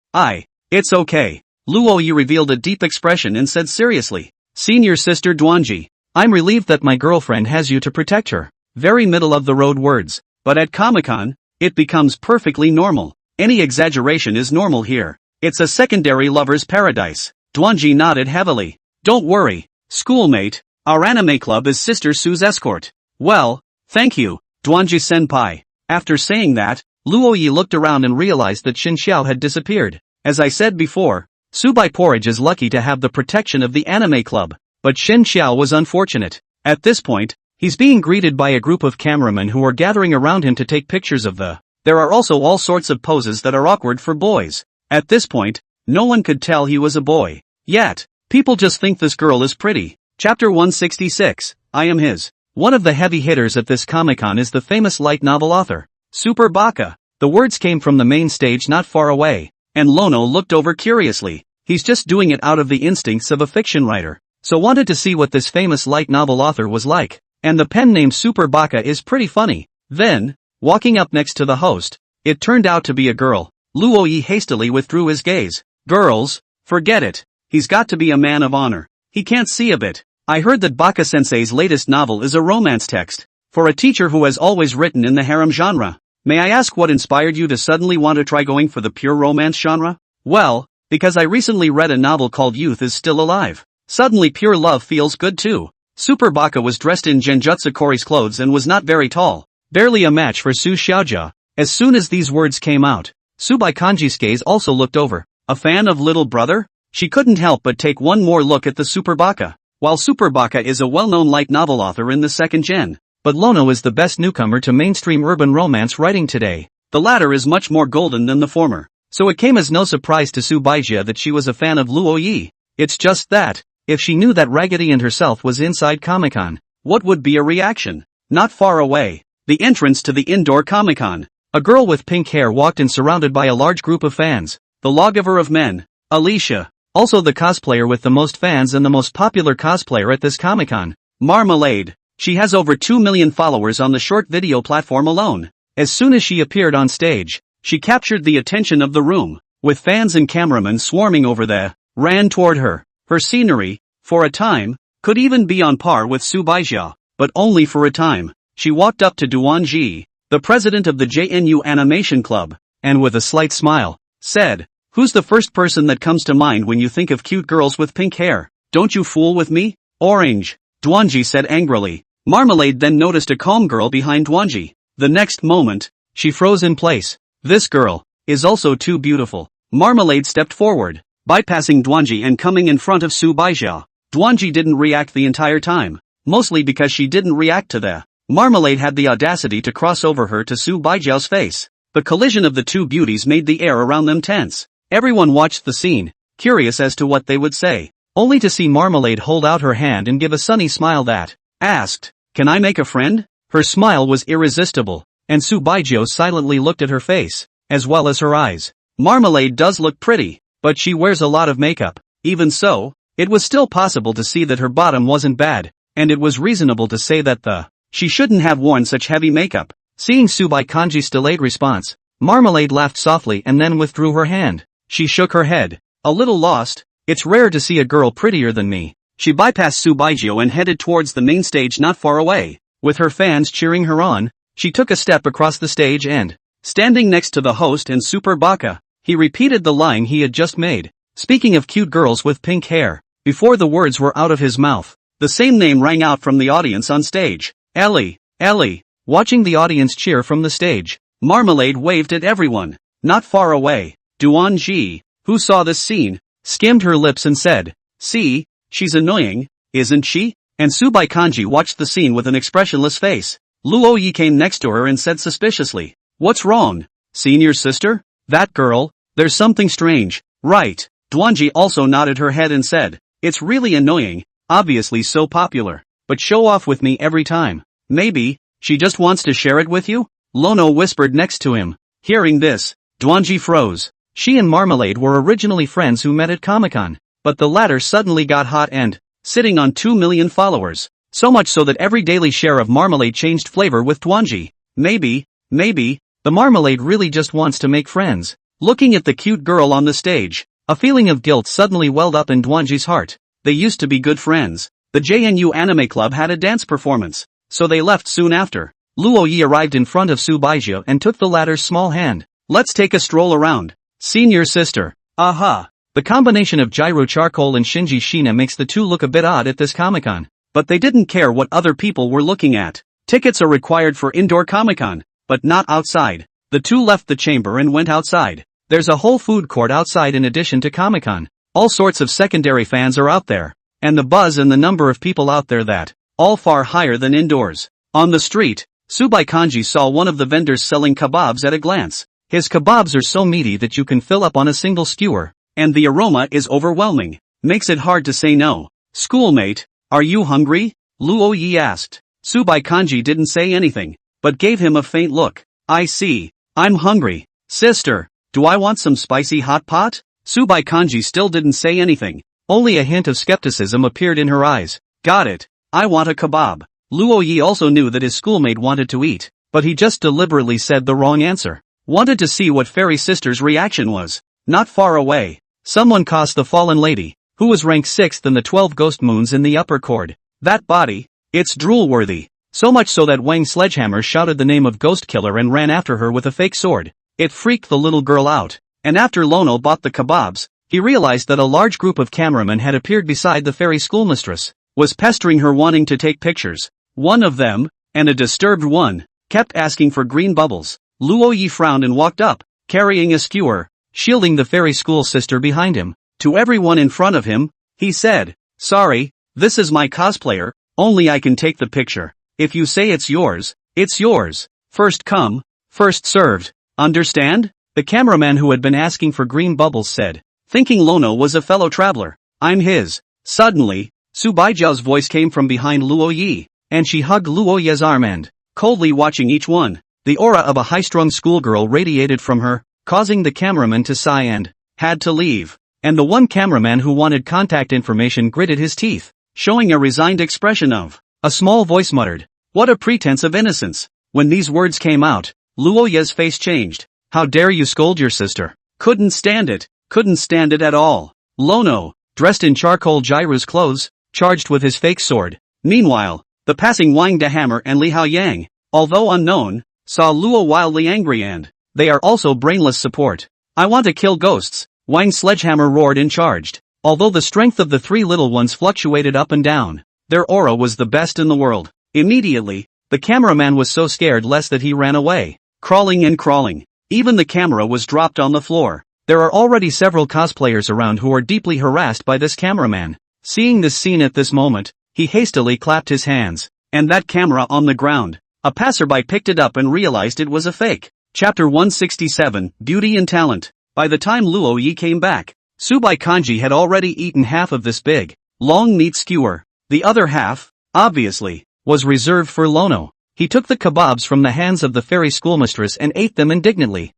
it's okay. Luo Yi revealed a deep expression and said seriously. Senior sister Duanji. I'm relieved that my girlfriend has you to protect her. Very middle of the road words. But at Comic-Con, it becomes perfectly normal. Any exaggeration is normal here. It's a secondary lover's paradise. Duanji nodded heavily. Don't worry, schoolmate. Our anime club is Sister Su's escort. Well, thank you, Duanji-senpai. After saying that, Luo Yi looked around and realized that Xin Xiao had disappeared. As I said before, Subai Porridge is lucky to have the protection of the anime club. But Xin Xiao was unfortunate. At this point, he's being greeted by a group of cameramen who are gathering around him to take pictures of the. There are also all sorts of poses that are awkward for boys. At this point, no one could tell he was a boy. Yet, people just think this girl is pretty. Chapter 166, I am his. One of the heavy hitters at this Comic-Con is the famous light novel author, Super Baka. The words came from the main stage not far away, and Lono looked over curiously. He's just doing it out of the instincts of a fiction writer, so wanted to see what this famous light novel author was like. And the pen name Super Baka is pretty funny. Then, walking up next to the host, it turned out to be a girl. Luo Yi hastily withdrew his gaze. Girls, forget it. He's got to be a man of honor. He can't see a bit. I heard that Baka-sensei's latest novel is a romance text. For a teacher who has always written in the harem genre. May I ask what inspired you to suddenly want to try going for the pure romance genre? Well, because I recently read a novel called Youth is Still Alive. Suddenly pure love feels good too. Super Baka was dressed in Genjutsu Kori's clothes and was not very tall. Barely a match for Su Xiaojia. As soon as these words came out, Subai Kanji's gaze also looked over. A fan of Little Brother? She couldn't help but take one more look at the Super Baka. While Super Baka is a well-known light novel author in the second gen, but Lono is the best newcomer to mainstream urban romance writing today. The latter is much more golden than the former, so it came as no surprise to Su Baijia that she was a fan of Luo Yi. It's just that, if she knew that Raggedy and herself was inside Comic-Con, what would be a reaction? Not far away, the entrance to the indoor Comic-Con. A girl with pink hair walked in surrounded by a large group of fans. The lawgiver of men, Alicia. Also the cosplayer with the most fans and the most popular cosplayer at this Comic-Con, Marmalade. She has over 2 million followers on the short video platform alone. As soon as she appeared on stage, she captured the attention of the room, with fans and cameramen swarming over there, ran toward her. Her scenery, for a time, could even be on par with Su Baijia, but only for a time. She walked up to Duanji, the president of the JNU Animation Club, and with a slight smile, said, who's the first person that comes to mind when you think of cute girls with pink hair? Don't you fool with me? Orange, Duanji said angrily. Marmalade then noticed a calm girl behind Duanji. The next moment, she froze in place. This girl is also too beautiful. Marmalade stepped forward, bypassing Duanji and coming in front of Su Baijia. Duanji didn't react the entire time, mostly because she didn't react to the. Marmalade had the audacity to cross over her to Su Baijiao's face. The collision of the two beauties made the air around them tense. Everyone watched the scene, curious as to what they would say, only to see Marmalade hold out her hand and give a sunny smile that asked, can I make a friend? Her smile was irresistible, and Su Baijio silently looked at her face, as well as her eyes. Marmalade does look pretty, but she wears a lot of makeup. Even so, it was still possible to see that her bottom wasn't bad, and it was reasonable to say that she shouldn't have worn such heavy makeup. Seeing Subai Kanji's delayed response, Marmalade laughed softly and then withdrew her hand. She shook her head, a little lost. It's rare to see a girl prettier than me. She bypassed Su Baijio and headed towards the main stage not far away. With her fans cheering her on, she took a step across the stage and, standing next to the host and Super Baka, he repeated the line he had just made. Speaking of cute girls with pink hair, before the words were out of his mouth, the same name rang out from the audience on stage. Ellie, Ellie. Watching the audience cheer from the stage, Marmalade waved at everyone. Not far away, Duanji, who saw this scene, skimmed her lips and said, see, she's annoying, isn't she? And Subai Kanji watched the scene with an expressionless face. Luo Yi came next to her and said suspiciously, "What's wrong? Seen your sister? That girl? There's something strange, right?" Duanji also nodded her head and said, "It's really annoying, obviously so popular, but show off with me every time. Maybe, she just wants to share it with you?" Lono whispered next to him. Hearing this, Duanji froze. She and Marmalade were originally friends who met at Comic-Con, but the latter suddenly got hot and, sitting on 2 million followers. So much so that every daily share of Marmalade changed flavor with Duanji. Maybe, the Marmalade really just wants to make friends. Looking at the cute girl on the stage, a feeling of guilt suddenly welled up in Duanji's heart. They used to be good friends. The JNU Anime Club had a dance performance, so they left soon after. Luo Yi arrived in front of Su Baizhu and took the latter's small hand. "Let's take a stroll around. Seen your sister." Aha! The combination of Gyro Charcoal and Shinji Shina makes the two look a bit odd at this Comic-Con. But they didn't care what other people were looking at. Tickets are required for indoor Comic-Con, but not outside. The two left the chamber and went outside. There's a whole food court outside in addition to Comic-Con. All sorts of secondary fans are out there. And the buzz and the number of people out there that, all far higher than indoors. On the street, Subai Kanji saw one of the vendors selling kebabs at a glance. His kebabs are so meaty that you can fill up on a single skewer, and the aroma is overwhelming. Makes it hard to say no. "Schoolmate, are you hungry?" Luo Yi asked. Subai Kanji didn't say anything, but gave him a faint look. "I see. I'm hungry. Sister, do I want some spicy hot pot?" Subai Kanji still didn't say anything. Only a hint of skepticism appeared in her eyes. "Got it. I want a kebab." Luo Yi also knew that his schoolmate wanted to eat, but he just deliberately said the wrong answer. Wanted to see what Fairy Sister's reaction was. Not far away, someone caused the fallen lady, who was ranked 6th in the 12 ghost moons in the upper chord. That body, it's drool-worthy. So much so that Wang Sledgehammer shouted the name of Ghost Killer and ran after her with a fake sword. It freaked the little girl out. And after Lono bought the kebabs, he realized that a large group of cameramen had appeared beside the fairy schoolmistress, was pestering her wanting to take pictures. One of them, and a disturbed one, kept asking for green bubbles. Luo Yi frowned and walked up, carrying a skewer, shielding the fairy school sister behind him. To everyone in front of him, he said, "Sorry, this is my cosplayer, only I can take the picture. If you say it's yours, it's yours. First come, first served. Understand?" The cameraman who had been asking for green bubbles said, thinking Lono was a fellow traveler. "I'm his." Suddenly, Su Baijiao's voice came from behind Luo Yi, and she hugged Luo Yi's arm and, coldly watching each one, the aura of a high-strung schoolgirl radiated from her, causing the cameraman to sigh and, had to leave. And the one cameraman who wanted contact information gritted his teeth, showing a resigned expression of, a small voice muttered, "What a pretense of innocence." When these words came out, Luo Yi's face changed. "How dare you scold your sister?" Couldn't stand it at all. Lono, dressed in charcoal Gyro's clothes, charged with his fake sword. Meanwhile, the passing Wang De Hammer and Li Hao Yang, although unknown, saw Luo wildly angry and, they are also brainless support. "I want to kill ghosts," Wang Sledgehammer roared and charged. Although the strength of the three little ones fluctuated up and down, their aura was the best in the world. Immediately, the cameraman was so scared lest that he ran away, crawling and crawling. Even the camera was dropped on the floor. There are already several cosplayers around who are deeply harassed by this cameraman. Seeing this scene at this moment, he hastily clapped his hands. And that camera on the ground. A passerby picked it up and realized it was a fake. Chapter 167, Beauty and Talent. By the time Luo Yi came back, Subai Kanji had already eaten half of this big, long meat skewer. The other half, obviously, was reserved for Lono. He took the kebabs from the hands of the fairy schoolmistress and ate them indignantly.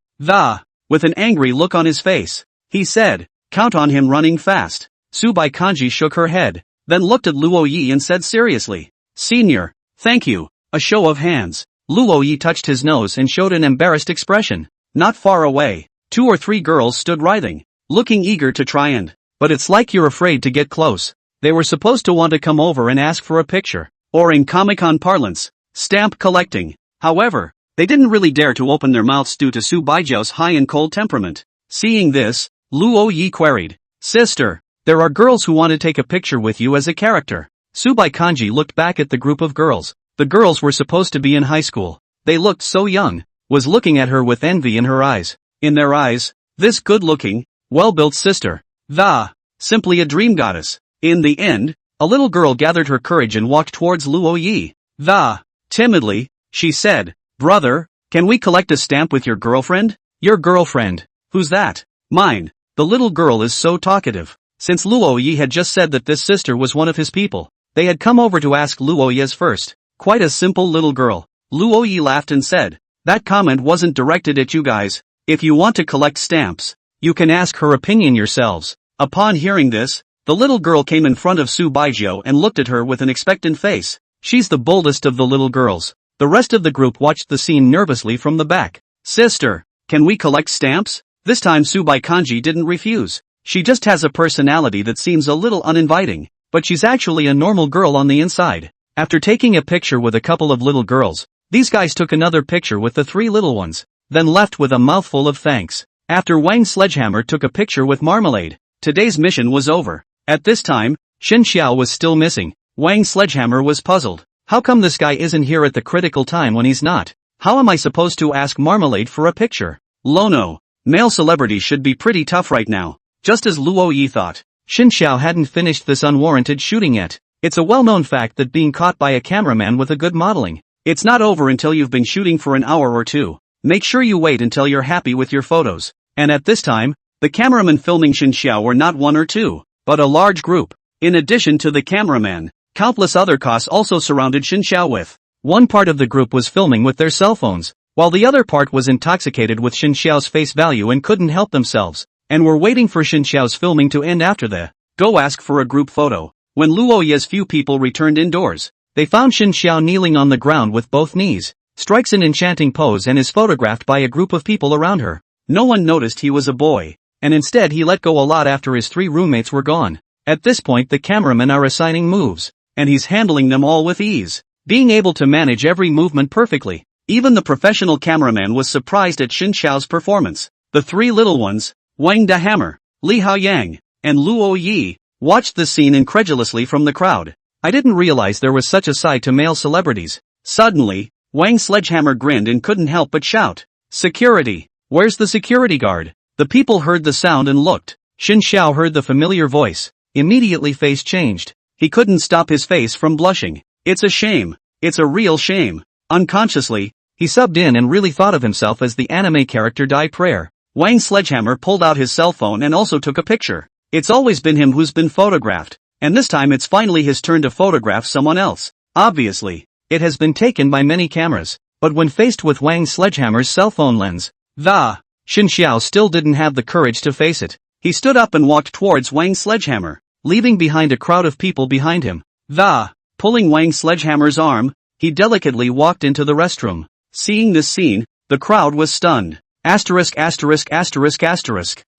With an angry look on his face, he said, "Count on him running fast." Subai Kanji shook her head, then looked at Luo Yi and said seriously, "Senior, thank you." A show of hands. Luo Yi touched his nose and showed an embarrassed expression. Not far away, 2 or 3 girls stood writhing, looking eager to try and, but it's like you're afraid to get close. They were supposed to want to come over and ask for a picture, or in Comic-Con parlance, stamp collecting. However, they didn't really dare to open their mouths due to Su Baijiao's high and cold temperament. Seeing this, Luo Yi queried, "Sister, there are girls who want to take a picture with you as a character." Subai Kanji looked back at the group of girls. The girls were supposed to be in high school. They looked so young, was looking at her with envy in her eyes. In their eyes, this good-looking, well-built sister, simply a dream goddess. In the end, A little girl gathered her courage and walked towards Luo Yi. Timidly, she said, "Brother, can we collect a stamp with your girlfriend?" "Your girlfriend? Who's that?" "Mine." The little girl is so talkative. Since Luo Yi had just said that this sister was one of his people, they had come over to ask Luo Yi's first. Quite a simple little girl. Luo Yi laughed and said, "That comment wasn't directed at you guys. If you want to collect stamps, you can ask her opinion yourselves." Upon hearing this, the little girl came in front of Su Baijiu and looked at her with an expectant face. She's the boldest of the little girls. The rest of the group watched the scene nervously from the back. "Sister, can we collect stamps?" This time Subai Kanji didn't refuse. She just has a personality that seems a little uninviting, but she's actually a normal girl on the inside. After taking a picture with a couple of little girls, these guys took another picture with the 3 little ones, then left with a mouthful of thanks. After Wang Sledgehammer took a picture with Marmalade, today's mission was over. At this time, Xin Xiao was still missing. Wang Sledgehammer was puzzled. How come this guy isn't here at the critical time when he's not? How am I supposed to ask Marmalade for a picture? Lono. Male celebrities should be pretty tough right now. Just as Luo Yi thought. Xin Xiao hadn't finished this unwarranted shooting yet. It's a well-known fact that being caught by a cameraman with a good modeling, it's not over until you've been shooting for an hour or two. Make sure you wait until you're happy with your photos. And at this time, the cameramen filming Xin Xiao were not 1 or 2, but a large group. In addition to the cameraman, countless other costs also surrounded Xin Xiao with. One part of the group was filming with their cell phones, while the other part was intoxicated with Xin Xiao's face value and couldn't help themselves, and were waiting for Xin Xiao's filming to end after the go ask for a group photo. When Luo Yi's few people returned indoors, they found Xin Xiao kneeling on the ground with both knees, strikes an enchanting pose and is photographed by a group of people around her. No one noticed he was a boy, and instead he let go a lot after his 3 roommates were gone. At this point the cameramen are assigning moves, and he's handling them all with ease, being able to manage every movement perfectly. Even the professional cameraman was surprised at Xin Xiao's performance. The 3 little ones, Wang Dahammer, Li Haoyang, and Luo Yi, watched the scene incredulously from the crowd. I didn't realize there was such a side to male celebrities. Suddenly, Wang Sledgehammer grinned and couldn't help but shout, "Security! Where's the security guard?" The people heard the sound and looked. Xin Xiao heard the familiar voice. Immediately face changed. He couldn't stop his face from blushing. It's a shame. It's a real shame. Unconsciously, he subbed in and really thought of himself as the anime character Dai Prayer. Wang Sledgehammer pulled out his cell phone and also took a picture. It's always been him who's been photographed, and this time it's finally his turn to photograph someone else. Obviously, it has been taken by many cameras, but when faced with Wang Sledgehammer's cell phone lens, Xin Xiao still didn't have the courage to face it. He stood up and walked towards Wang Sledgehammer, leaving behind a crowd of people behind him. Pulling Wang Sledgehammer's arm, he delicately walked into the restroom. Seeing this scene, the crowd was stunned.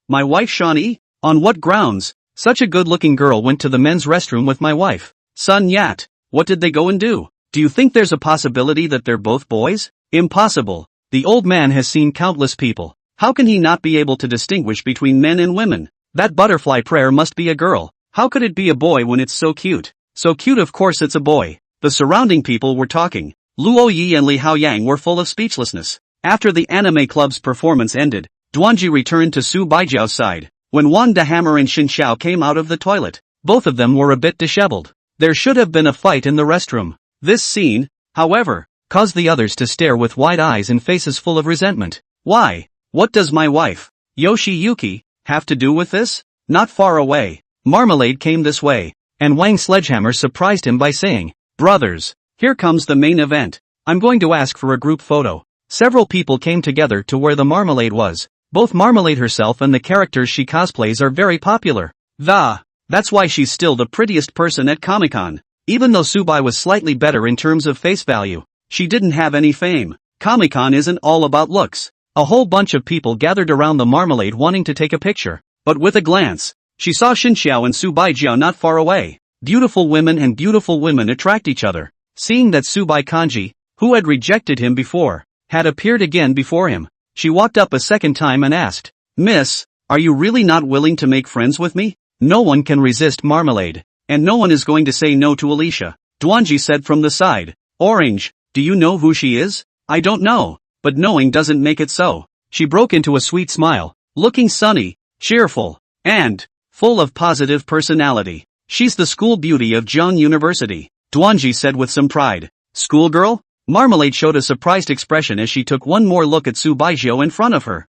My wife Shawnee? On what grounds? Such a good-looking girl went to the men's restroom with my wife. Sun Yat, what did they go and do? Do you think there's a possibility that they're both boys? Impossible. The old man has seen countless people. How can he not be able to distinguish between men and women? That butterfly prayer must be a girl. How could it be a boy when it's so cute? So cute, of course it's a boy. The surrounding people were talking. Luo Yi and Li Haoyang were full of speechlessness. After the anime club's performance ended, Duanji returned to Su Baijiao's side. When Wang Dahammer and Xin Xiao came out of the toilet, both of them were a bit disheveled. There should have been a fight in the restroom. This scene, however, caused the others to stare with wide eyes and faces full of resentment. Why? What does my wife, Yoshiyuki, have to do with this? Not far away, Marmalade came this way, and Wang Sledgehammer surprised him by saying, "Brothers, here comes the main event. I'm going to ask for a group photo." Several people came together to where the Marmalade was. Both Marmalade herself and the characters she cosplays are very popular. That's why she's still the prettiest person at Comic-Con. Even though Subai was slightly better in terms of face value, she didn't have any fame. Comic-Con isn't all about looks. A whole bunch of people gathered around the Marmalade wanting to take a picture. But with a glance, she saw Xin Xiao and Su Baijiao not far away. Beautiful women and beautiful women attract each other. Seeing that Subai Kanji, who had rejected him before, had appeared again before him, she walked up a second time and asked, "Miss, are you really not willing to make friends with me?" No one can resist Marmalade, and no one is going to say no to Alicia. Duanji said from the side, "Orange, do you know who she is?" "I don't know, but knowing doesn't make it so." She broke into a sweet smile, looking sunny, cheerful, and full of positive personality. She's the school beauty of Jiang University, Duanji said with some pride. Schoolgirl? Marmalade showed a surprised expression as she took one more look at Su Baijiu in front of her.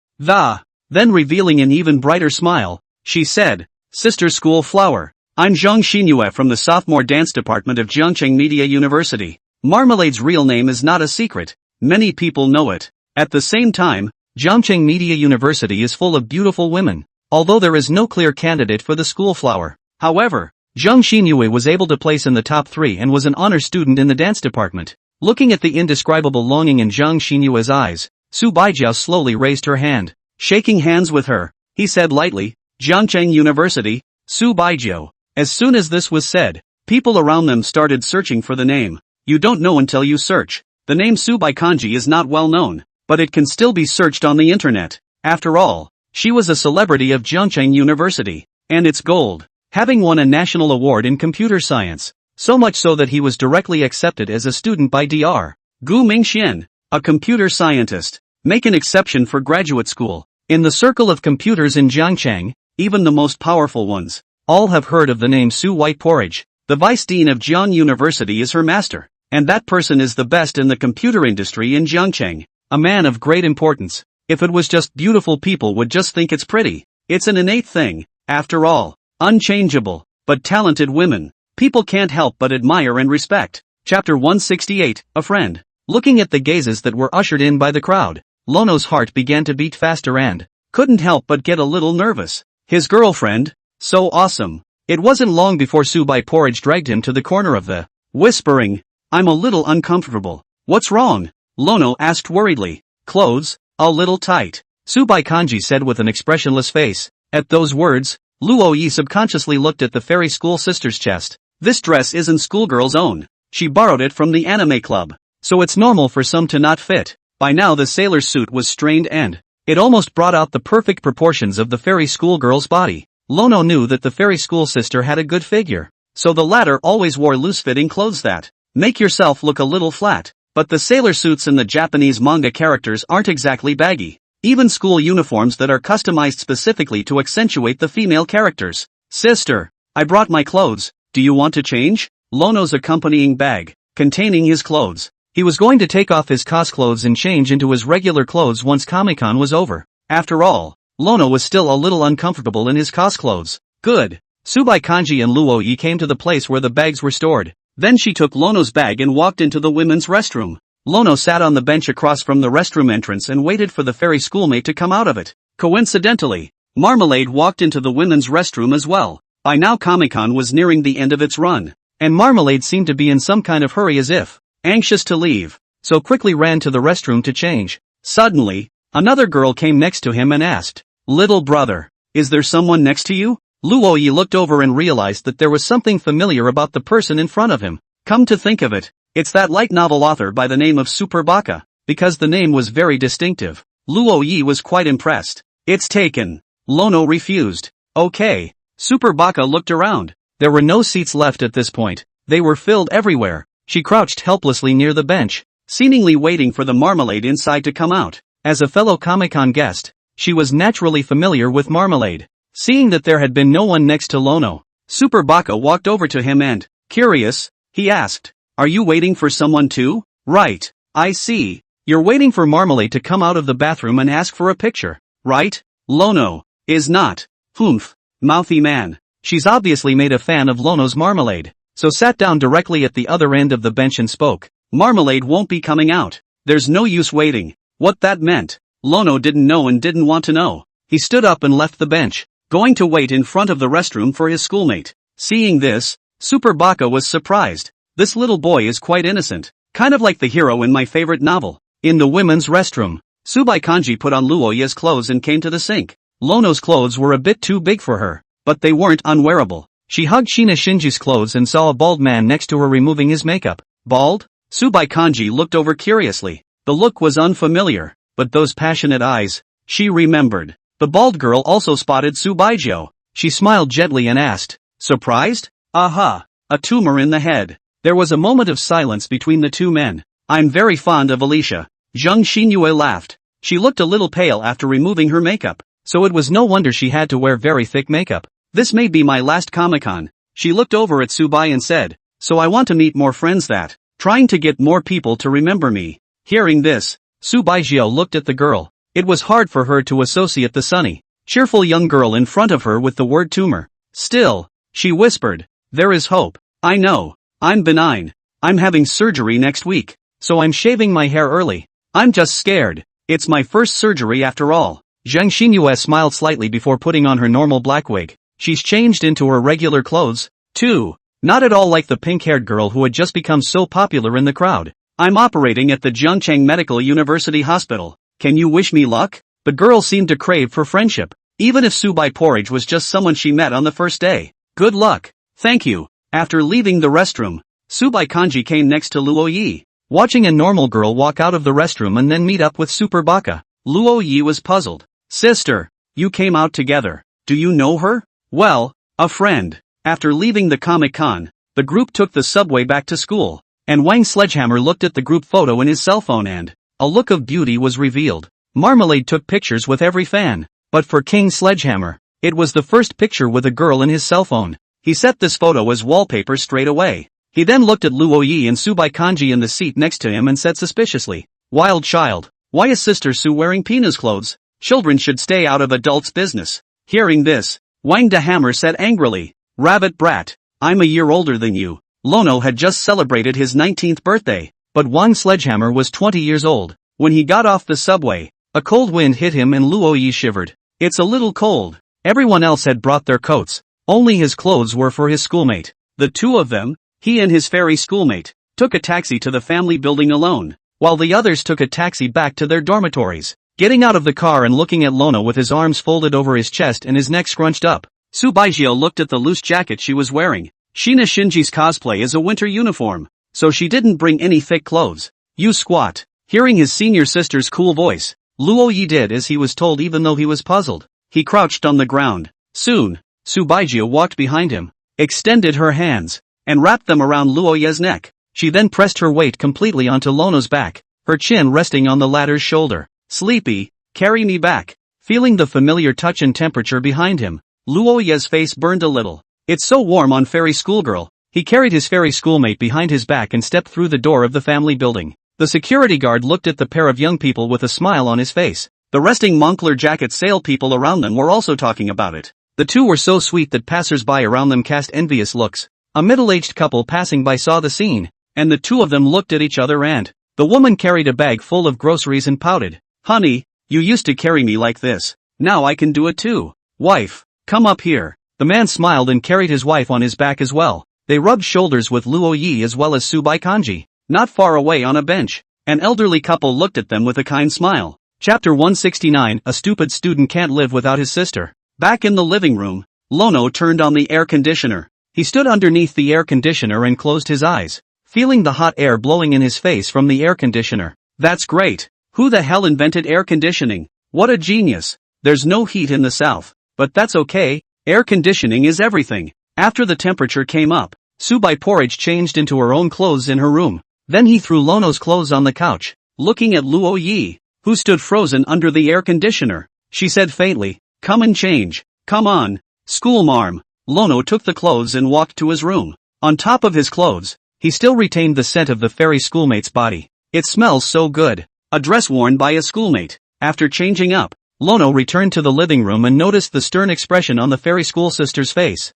Then revealing an even brighter smile, she said, Sister School Flower. I'm Zhang Xinyue from the sophomore dance department of Jiangcheng Media University. Marmalade's real name is not a secret. Many people know it. At the same time, Jiangcheng Media University is full of beautiful women, although there is no clear candidate for the school flower. However, Zhang Xinyue was able to place in the top 3 and was an honor student in the dance department. Looking at the indescribable longing in Zhang Xinyue's eyes, Su Baijiu slowly raised her hand. Shaking hands with her, he said lightly, Jiangcheng University, Su Baijiu. As soon as this was said, people around them started searching for the name. You don't know until you search. The name Su by kanji is not well known, but it can still be searched on the internet. After all, she was a celebrity of Jiangcheng University, and it's gold, having won a national award in computer science. So much so that he was directly accepted as a student by Dr. Gu Mingxian, a computer scientist. Make an exception for graduate school. In the circle of computers in Jiangcheng, even the most powerful ones, all have heard of the name Su White Porridge. The vice dean of Jiang University is her master, and that person is the best in the computer industry in Jiangcheng, a man of great importance. If it was just beautiful, people would just think it's pretty. It's an innate thing, after all. Unchangeable, but talented women, people can't help but admire and respect. Chapter 168, A Friend. Looking at the gazes that were ushered in by the crowd, Lono's heart began to beat faster and couldn't help but get a little nervous. His girlfriend? So awesome. It wasn't long before Su Bai Porridge dragged him to the corner of the whispering. I'm a little uncomfortable. What's wrong? Lono asked worriedly. Clothes? A little tight. Su Bai Kanji said with an expressionless face. At those words, Luo Yi subconsciously looked at the fairy school sister's chest. This dress isn't schoolgirl's own. She borrowed it from the anime club. So it's normal for some to not fit. By now the sailor's suit was strained and it almost brought out the perfect proportions of the fairy schoolgirl's body. Lono knew that the fairy school sister had a good figure, so the latter always wore loose-fitting clothes that make yourself look a little flat. But the sailor suits in the Japanese manga characters aren't exactly baggy. Even school uniforms that are customized specifically to accentuate the female characters. Sister, I brought my clothes, do you want to change? Lono's accompanying bag, containing his clothes. He was going to take off his cos clothes and change into his regular clothes once Comic-Con was over. After all, Lono was still a little uncomfortable in his cos clothes. Good. Subai Kanji and Luo Yi came to the place where the bags were stored. Then she took Lono's bag and walked into the women's restroom. Lono sat on the bench across from the restroom entrance and waited for the fairy schoolmate to come out of it. Coincidentally, Marmalade walked into the women's restroom as well. By now Comic-Con was nearing the end of its run, and Marmalade seemed to be in some kind of hurry as if anxious to leave, so quickly ran to the restroom to change. Suddenly, another girl came next to him and asked, Little brother, is there someone next to you? Luo Yi looked over and realized that there was something familiar about the person in front of him. Come to think of it, it's that light novel author by the name of Super Baka, because the name was very distinctive. Luo Yi was quite impressed. It's taken. Lono refused. Okay. Super Baka looked around. There were no seats left at this point. They were filled everywhere. She crouched helplessly near the bench, seemingly waiting for the Marmalade inside to come out. As a fellow Comic-Con guest, she was naturally familiar with Marmalade. Seeing that there had been no one next to Lono, Super Baka walked over to him and, curious, he asked, Are you waiting for someone too? Right, I see. You're waiting for Marmalade to come out of the bathroom and ask for a picture, right? Lono is not. Humph, mouthy man. She's obviously made a fan of Lono's Marmalade, so sat down directly at the other end of the bench and spoke. Marmalade won't be coming out. There's no use waiting. What that meant, Lono didn't know and didn't want to know. He stood up and left the bench, going to wait in front of the restroom for his schoolmate. Seeing this, Super Baka was surprised. This little boy is quite innocent, kind of like the hero in my favorite novel. In the women's restroom, Subai Kanji put on Luoya's clothes and came to the sink. Lono's clothes were a bit too big for her, but they weren't unwearable. She hugged Shina Shinji's clothes and saw a bald man next to her removing his makeup. Bald? Subai Kanji looked over curiously. The look was unfamiliar, but those passionate eyes, she remembered. The bald girl also spotted Subaijo. She smiled gently and asked, Surprised? Aha, a tumor in the head. There was a moment of silence between the two men. I'm very fond of Alicia. Zhang Xinyue laughed. She looked a little pale after removing her makeup, so it was no wonder she had to wear very thick makeup. This may be my last Comic-Con, She looked over at Subai and said, "So I want to meet more friends that, trying to get more people to remember me." Hearing this, Subaijio looked at the girl. It was hard for her to associate the sunny, cheerful young girl in front of her with the word tumor. Still, she whispered, "There is hope. I know. I'm benign. I'm having surgery next week, so I'm shaving my hair early. I'm just scared. It's my first surgery after all." Zheng Xinyue smiled slightly before putting on her normal black wig. She's changed into her regular clothes, too. Not at all like the pink-haired girl who had just become so popular in the crowd. "I'm operating at the Jiangcheng Medical University Hospital. Can you wish me luck?" The girl seemed to crave for friendship, even if Subai Porridge was just someone she met on the first day. "Good luck." "Thank you." After leaving the restroom, Subai Kanji came next to Luo Yi. Watching a normal girl walk out of the restroom and then meet up with Super Baka, Luo Yi was puzzled. "Sister, you came out together. Do you know her?" "Well, a friend." After leaving the Comic-Con, the group took the subway back to school, and Wang Sledgehammer looked at the group photo in his cell phone and a look of beauty was revealed. Marmalade took pictures with every fan, but for King Sledgehammer, it was the first picture with a girl in his cell phone. He set this photo as wallpaper straight away. He then looked at Luo Yi and Subai Kanji in the seat next to him and said suspiciously, "Wild child, why is Sister Su wearing Pina's clothes? Children should stay out of adults' business." Hearing this, Wang de Hammer said angrily, "Rabbit brat, I'm a year older than you." Lono had just celebrated his 19th birthday, but Wang Sledgehammer was 20 years old. When he got off the subway, a cold wind hit him and Luo Yi shivered. "It's a little cold." Everyone else had brought their coats. Only his clothes were for his schoolmate. The two of them, he and his fairy schoolmate, took a taxi to the family building alone, while the others took a taxi back to their dormitories. Getting out of the car and looking at Lono with his arms folded over his chest and his neck scrunched up, Subaijio looked at the loose jacket she was wearing. Shina Shinji's cosplay is a winter uniform, so she didn't bring any thick clothes. "You squat." Hearing his senior sister's cool voice, Luo Yi did as he was told even though he was puzzled. He crouched on the ground. Soon, Subaijio walked behind him, extended her hands, and wrapped them around Luo Yi's neck. She then pressed her weight completely onto Lono's back, her chin resting on the latter's shoulder. "Sleepy, carry me back." Feeling the familiar touch and temperature behind him, Luo Yi's face burned a little. "It's so warm on fairy schoolgirl." He carried his fairy schoolmate behind his back and stepped through the door of the family building. The security guard looked at the pair of young people with a smile on his face. The resting Moncler jacket sale people around them were also talking about it. The two were so sweet that passers-by around them cast envious looks. A middle-aged couple passing by saw the scene, and the two of them looked at each other and the woman carried a bag full of groceries and pouted. "Honey, you used to carry me like this. Now I can do it too. Wife, come up here." The man smiled and carried his wife on his back as well. They rubbed shoulders with Luo Yi as well as Subai Kanji. Not far away on a bench, an elderly couple looked at them with a kind smile. Chapter 169, A Stupid Student Can't Live Without His Sister. Back in the living room, Lono turned on the air conditioner. He stood underneath the air conditioner and closed his eyes, feeling the hot air blowing in his face from the air conditioner. "That's great. Who the hell invented air conditioning? What a genius. There's no heat in the south, but that's okay. Air conditioning is everything." After the temperature came up, Subai Porridge changed into her own clothes in her room. Then he threw Lono's clothes on the couch. Looking at Luo Yi, who stood frozen under the air conditioner, she said faintly, "Come and change." "Come on, schoolmarm." Lono took the clothes and walked to his room. On top of his clothes, he still retained the scent of the fairy schoolmate's body. "It smells so good." A dress worn by a schoolmate. After changing up, Lono returned to the living room and noticed the stern expression on the fairy school sister's face.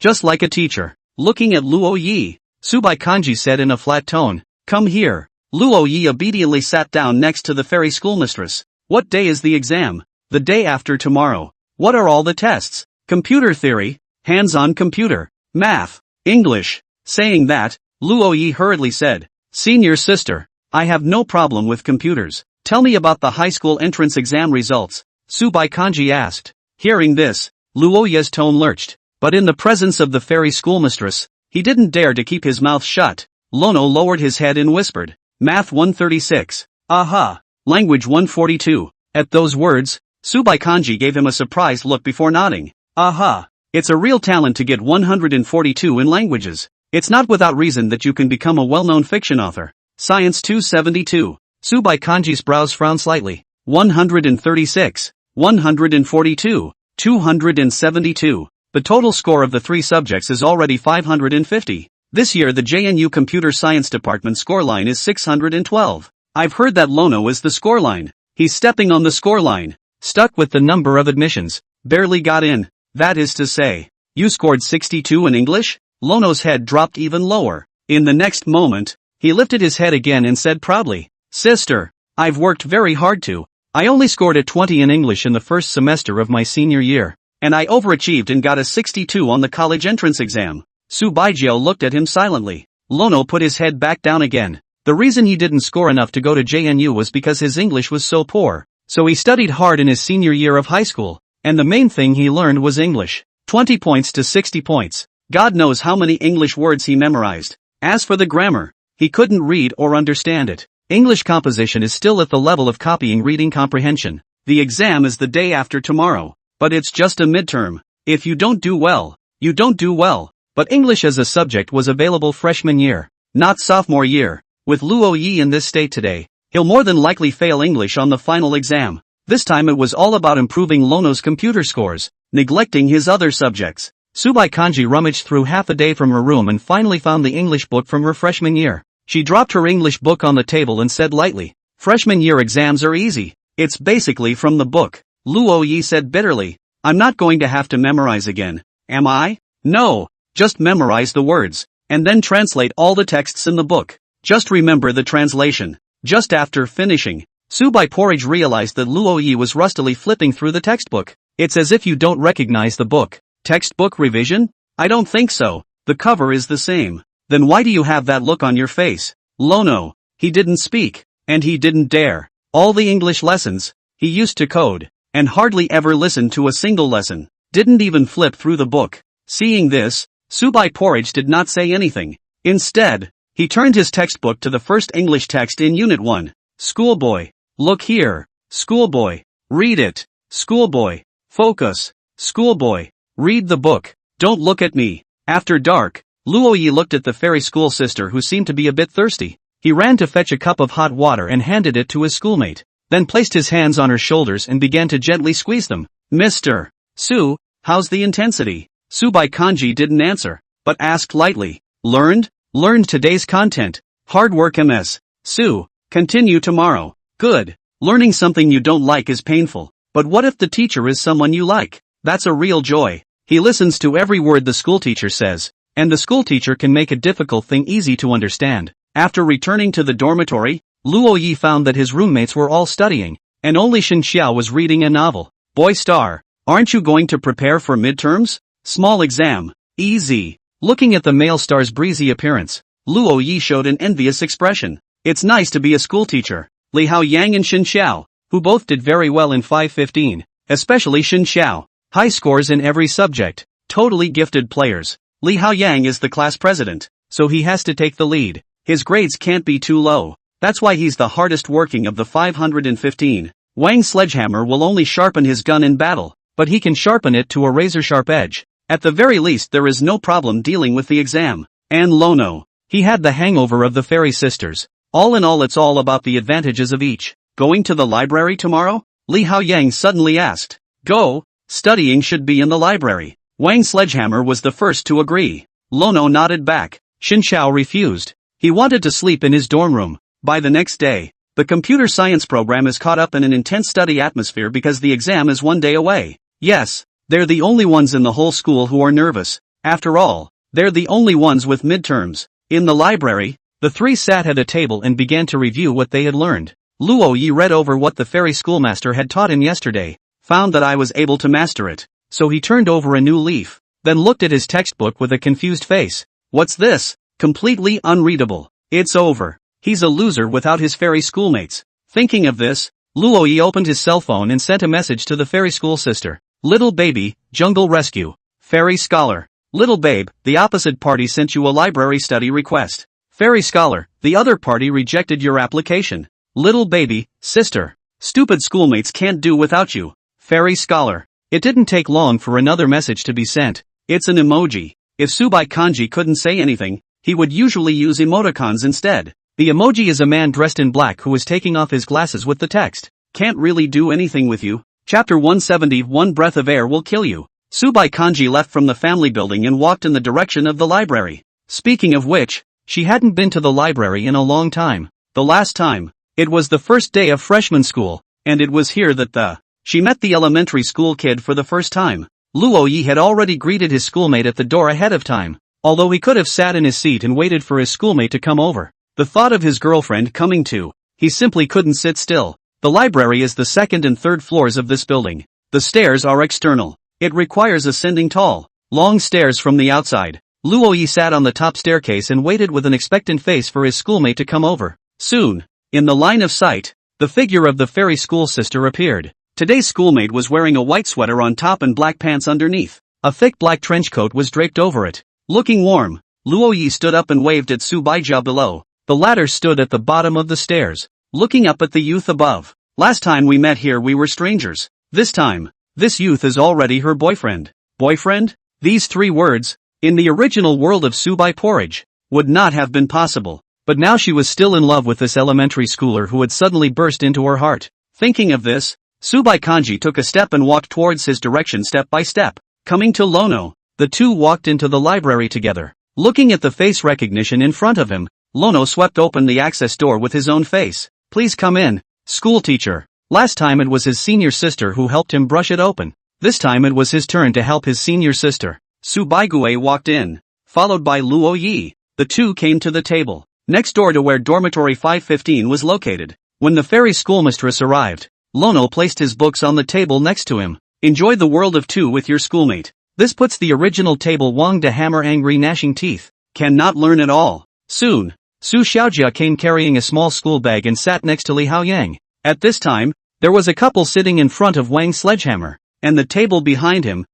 Just like a teacher. Looking at Luo Yi, Subai Kanji said in a flat tone, "Come here." Luo Yi obediently sat down next to the fairy schoolmistress. "What day is the exam?" "The day after tomorrow." "What are all the tests?" "Computer theory, hands-on computer, math, English." Saying that, Luo Yi hurriedly said, "Senior sister, I have no problem with computers. Tell me about the high school entrance exam results." Subai Kanji asked. Hearing this, Luo Yi's tone lurched, but in the presence of the fairy schoolmistress, he didn't dare to keep his mouth shut. Lono lowered his head and whispered, "Math 136. Aha. Language 142. At those words, Subai Kanji gave him a surprised look before nodding. Aha. It's a real talent to get 142 in languages. It's not without reason that you can become a well-known fiction author. Science 272. Subai Kanji's brows frowned slightly. 136. 142. 272. The total score of the 3 subjects is already 550. This year the JNU Computer Science Department scoreline is 612. I've heard that Lono is the scoreline. He's stepping on the scoreline. Stuck with the number of admissions. Barely got in. That is to say. You scored 62 in English? Lono's head dropped even lower. In the next moment, he lifted his head again and said proudly, "Sister, I've worked very hard to. I only scored a 20 in English in the first semester of my senior year. And I overachieved and got a 62 on the college entrance exam." Su Baijio looked at him silently. Lono put his head back down again. The reason he didn't score enough to go to JNU was because his English was so poor. So he studied hard in his senior year of high school. And the main thing he learned was English. 20 points to 60 points. God knows how many English words he memorized. As for the grammar, he couldn't read or understand it. English composition is still at the level of copying reading comprehension. The exam is the day after tomorrow. But it's just a midterm. If you don't do well, you don't do well. But English as a subject was available freshman year, not sophomore year. With Luo Yi in this state today, he'll more than likely fail English on the final exam. This time it was all about improving Lono's computer scores, neglecting his other subjects. Subai Kanji rummaged through half a day from her room and finally found the English book from her freshman year. She dropped her English book on the table and said lightly, "Freshman year exams are easy. It's basically from the book." Luo Yi said bitterly, "I'm not going to have to memorize again, am I? No. Just memorize the words, and then translate all the texts in the book. Just remember the translation." Just after finishing, Subai Porridge realized that Luo Yi was rustily flipping through the textbook. It's as if you don't recognize the book. Textbook revision? I don't think so. The cover is the same. Then why do you have that look on your face? Lono. He didn't speak, and he didn't dare. All the English lessons, he used to code, and hardly ever listened to a single lesson. Didn't even flip through the book. Seeing this, Subai Porridge did not say anything. Instead, he turned his textbook to the first English text in Unit 1. Schoolboy. Look here. Schoolboy. Read it. Schoolboy. Focus. Schoolboy. Read the book. Don't look at me. After dark, Luo Yi looked at the fairy school sister who seemed to be a bit thirsty. He ran to fetch a cup of hot water and handed it to his schoolmate, then placed his hands on her shoulders and began to gently squeeze them. "Mr. Su, how's the intensity?" Subai Kanji didn't answer, but asked lightly. "Learned? Learned today's content. Hard work ms. Su, continue tomorrow." "Good. Learning something you don't like is painful, but what if the teacher is someone you like? That's a real joy. He listens to every word the schoolteacher says, and the schoolteacher can make a difficult thing easy to understand." After returning to the dormitory, Luo Yi found that his roommates were all studying, and only Shin Xiao was reading a novel. "Boy Star, aren't you going to prepare for midterms? Small exam. Easy." Looking at the male star's breezy appearance, Luo Yi showed an envious expression. It's nice to be a schoolteacher. Li Hao Yang and Shin Xiao, who both did very well in 515, especially Shin Xiao. High scores in every subject. Totally gifted players. Li Hao Yang is the class president, so he has to take the lead. His grades can't be too low. That's why he's the hardest working of the 515. Wang's sledgehammer will only sharpen his gun in battle, but he can sharpen it to a razor-sharp edge. At the very least there is no problem dealing with the exam. And Lono. He had the hangover of the fairy sisters. All in all it's all about the advantages of each. "Going to the library tomorrow?" Li Hao Yang suddenly asked. "Go. Studying should be in the library." Wang's sledgehammer was the first to agree. Lono nodded back. Shin Xiao refused. He wanted to sleep in his dorm room. By the next day, the computer science program is caught up in an intense study atmosphere because the exam is 1 day away. Yes, they're the only ones in the whole school who are nervous. After all, they're the only ones with midterms. In the library, the three sat at a table and began to review what they had learned. Luo Yi read over what the fairy schoolmaster had taught him yesterday, found that I was able to master it, so he turned over a new leaf, then looked at his textbook with a confused face. "What's this? Completely unreadable. It's over. He's a loser without his fairy schoolmates." Thinking of this, Luo Yi opened his cell phone and sent a message to the fairy school sister. "Little baby, jungle rescue. Fairy scholar. Little babe, the opposite party sent you a library study request. Fairy scholar, the other party rejected your application. Little baby, sister. Stupid schoolmates can't do without you. Fairy scholar." It didn't take long for another message to be sent. It's an emoji. If Subai Kanji couldn't say anything, he would usually use emoticons instead. The emoji is a man dressed in black who is taking off his glasses with the text. "Can't really do anything with you. Chapter 170, 1 breath of air will kill you. Subai Kanji left from the family building and walked in the direction of the library. Speaking of which, she hadn't been to the library in a long time. The last time, it was the first day of freshman school, and it was here that she met the elementary school kid for the first time. Luo Yi had already greeted his schoolmate at the door ahead of time, although he could have sat in his seat and waited for his schoolmate to come over. The thought of his girlfriend coming too, he simply couldn't sit still. The library is the second and third floors of this building. The stairs are external. It requires ascending tall, long stairs from the outside. Luo Yi sat on the top staircase and waited with an expectant face for his schoolmate to come over. Soon, in the line of sight, the figure of the fairy school sister appeared. Today's schoolmate was wearing a white sweater on top and black pants underneath. A thick black trench coat was draped over it. Looking warm, Luo Yi stood up and waved at Subaija below. The latter stood at the bottom of the stairs, looking up at the youth above. Last time we met here we were strangers. This time, this youth is already her boyfriend. Boyfriend? These three words, in the original world of Subai Porridge, would not have been possible. But now she was still in love with this elementary schooler who had suddenly burst into her heart. Thinking of this, Subai Kanji took a step and walked towards his direction step by step. Coming to Lono, the two walked into the library together. Looking at the face recognition in front of him, Lono swept open the access door with his own face. Please come in, school teacher. Last time it was his senior sister who helped him brush it open. This time it was his turn to help his senior sister. Subaigue walked in, followed by Luo Yi. The two came to the table, next door to where dormitory 515 was located. When the fairy schoolmistress arrived, Lono placed his books on the table next to him. Enjoy the world of two with your schoolmate. This puts the original table Wang de Hammer angry gnashing teeth. Cannot learn at all. Soon, Su Xiaojia came carrying a small school bag and sat next to Li Haoyang. At this time, there was a couple sitting in front of Wang's sledgehammer, and the table behind him.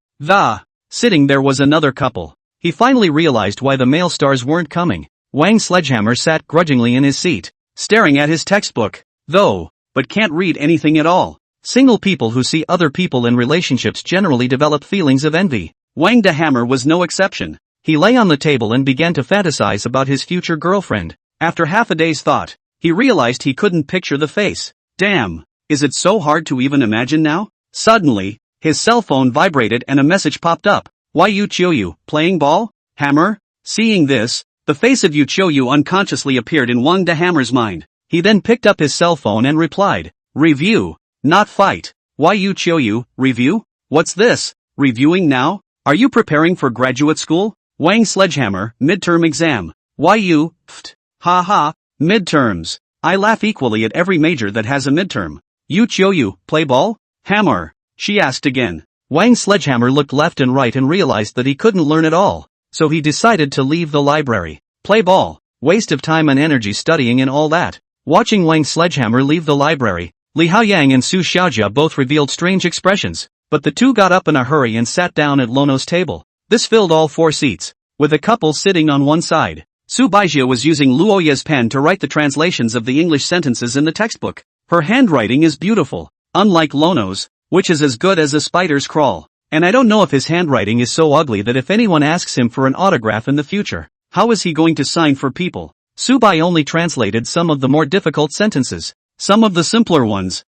Sitting there was another couple. He finally realized why the male stars weren't coming. Wang's sledgehammer sat grudgingly in his seat, staring at his textbook, but can't read anything at all. Single people who see other people in relationships generally develop feelings of envy. Wang de Hammer was no exception. He lay on the table and began to fantasize about his future girlfriend. After half a day's thought, he realized he couldn't picture the face. Damn, is it so hard to even imagine now? Suddenly, his cell phone vibrated and a message popped up. Why Yu Chiuyu, playing ball? Hammer? Seeing this, the face of Yu Chiuyu unconsciously appeared in Wang de Hammer's mind. He then picked up his cell phone and replied, review, not fight. Why Yu Chiuyu, review? What's this? Reviewing now? Are you preparing for graduate school? Wang Sledgehammer, midterm exam. Why you, haha, midterms. I laugh equally at every major that has a midterm. Yu Chiuyu, play ball? Hammer, she asked again. Wang Sledgehammer looked left and right and realized that he couldn't learn at all, so he decided to leave the library. Play ball, waste of time and energy studying and all that. Watching Wang Sledgehammer leave the library, Li Haoyang and Su Xiaojia both revealed strange expressions, but the two got up in a hurry and sat down at Lono's table. This filled all four seats, with a couple sitting on one side. Su Baijia was using Luo Ye's pen to write the translations of the English sentences in the textbook. Her handwriting is beautiful, unlike Lono's, which is as good as a spider's crawl. And I don't know if his handwriting is so ugly that if anyone asks him for an autograph in the future, how is he going to sign for people? Subai only translated some of the more difficult sentences. Some of the simpler ones,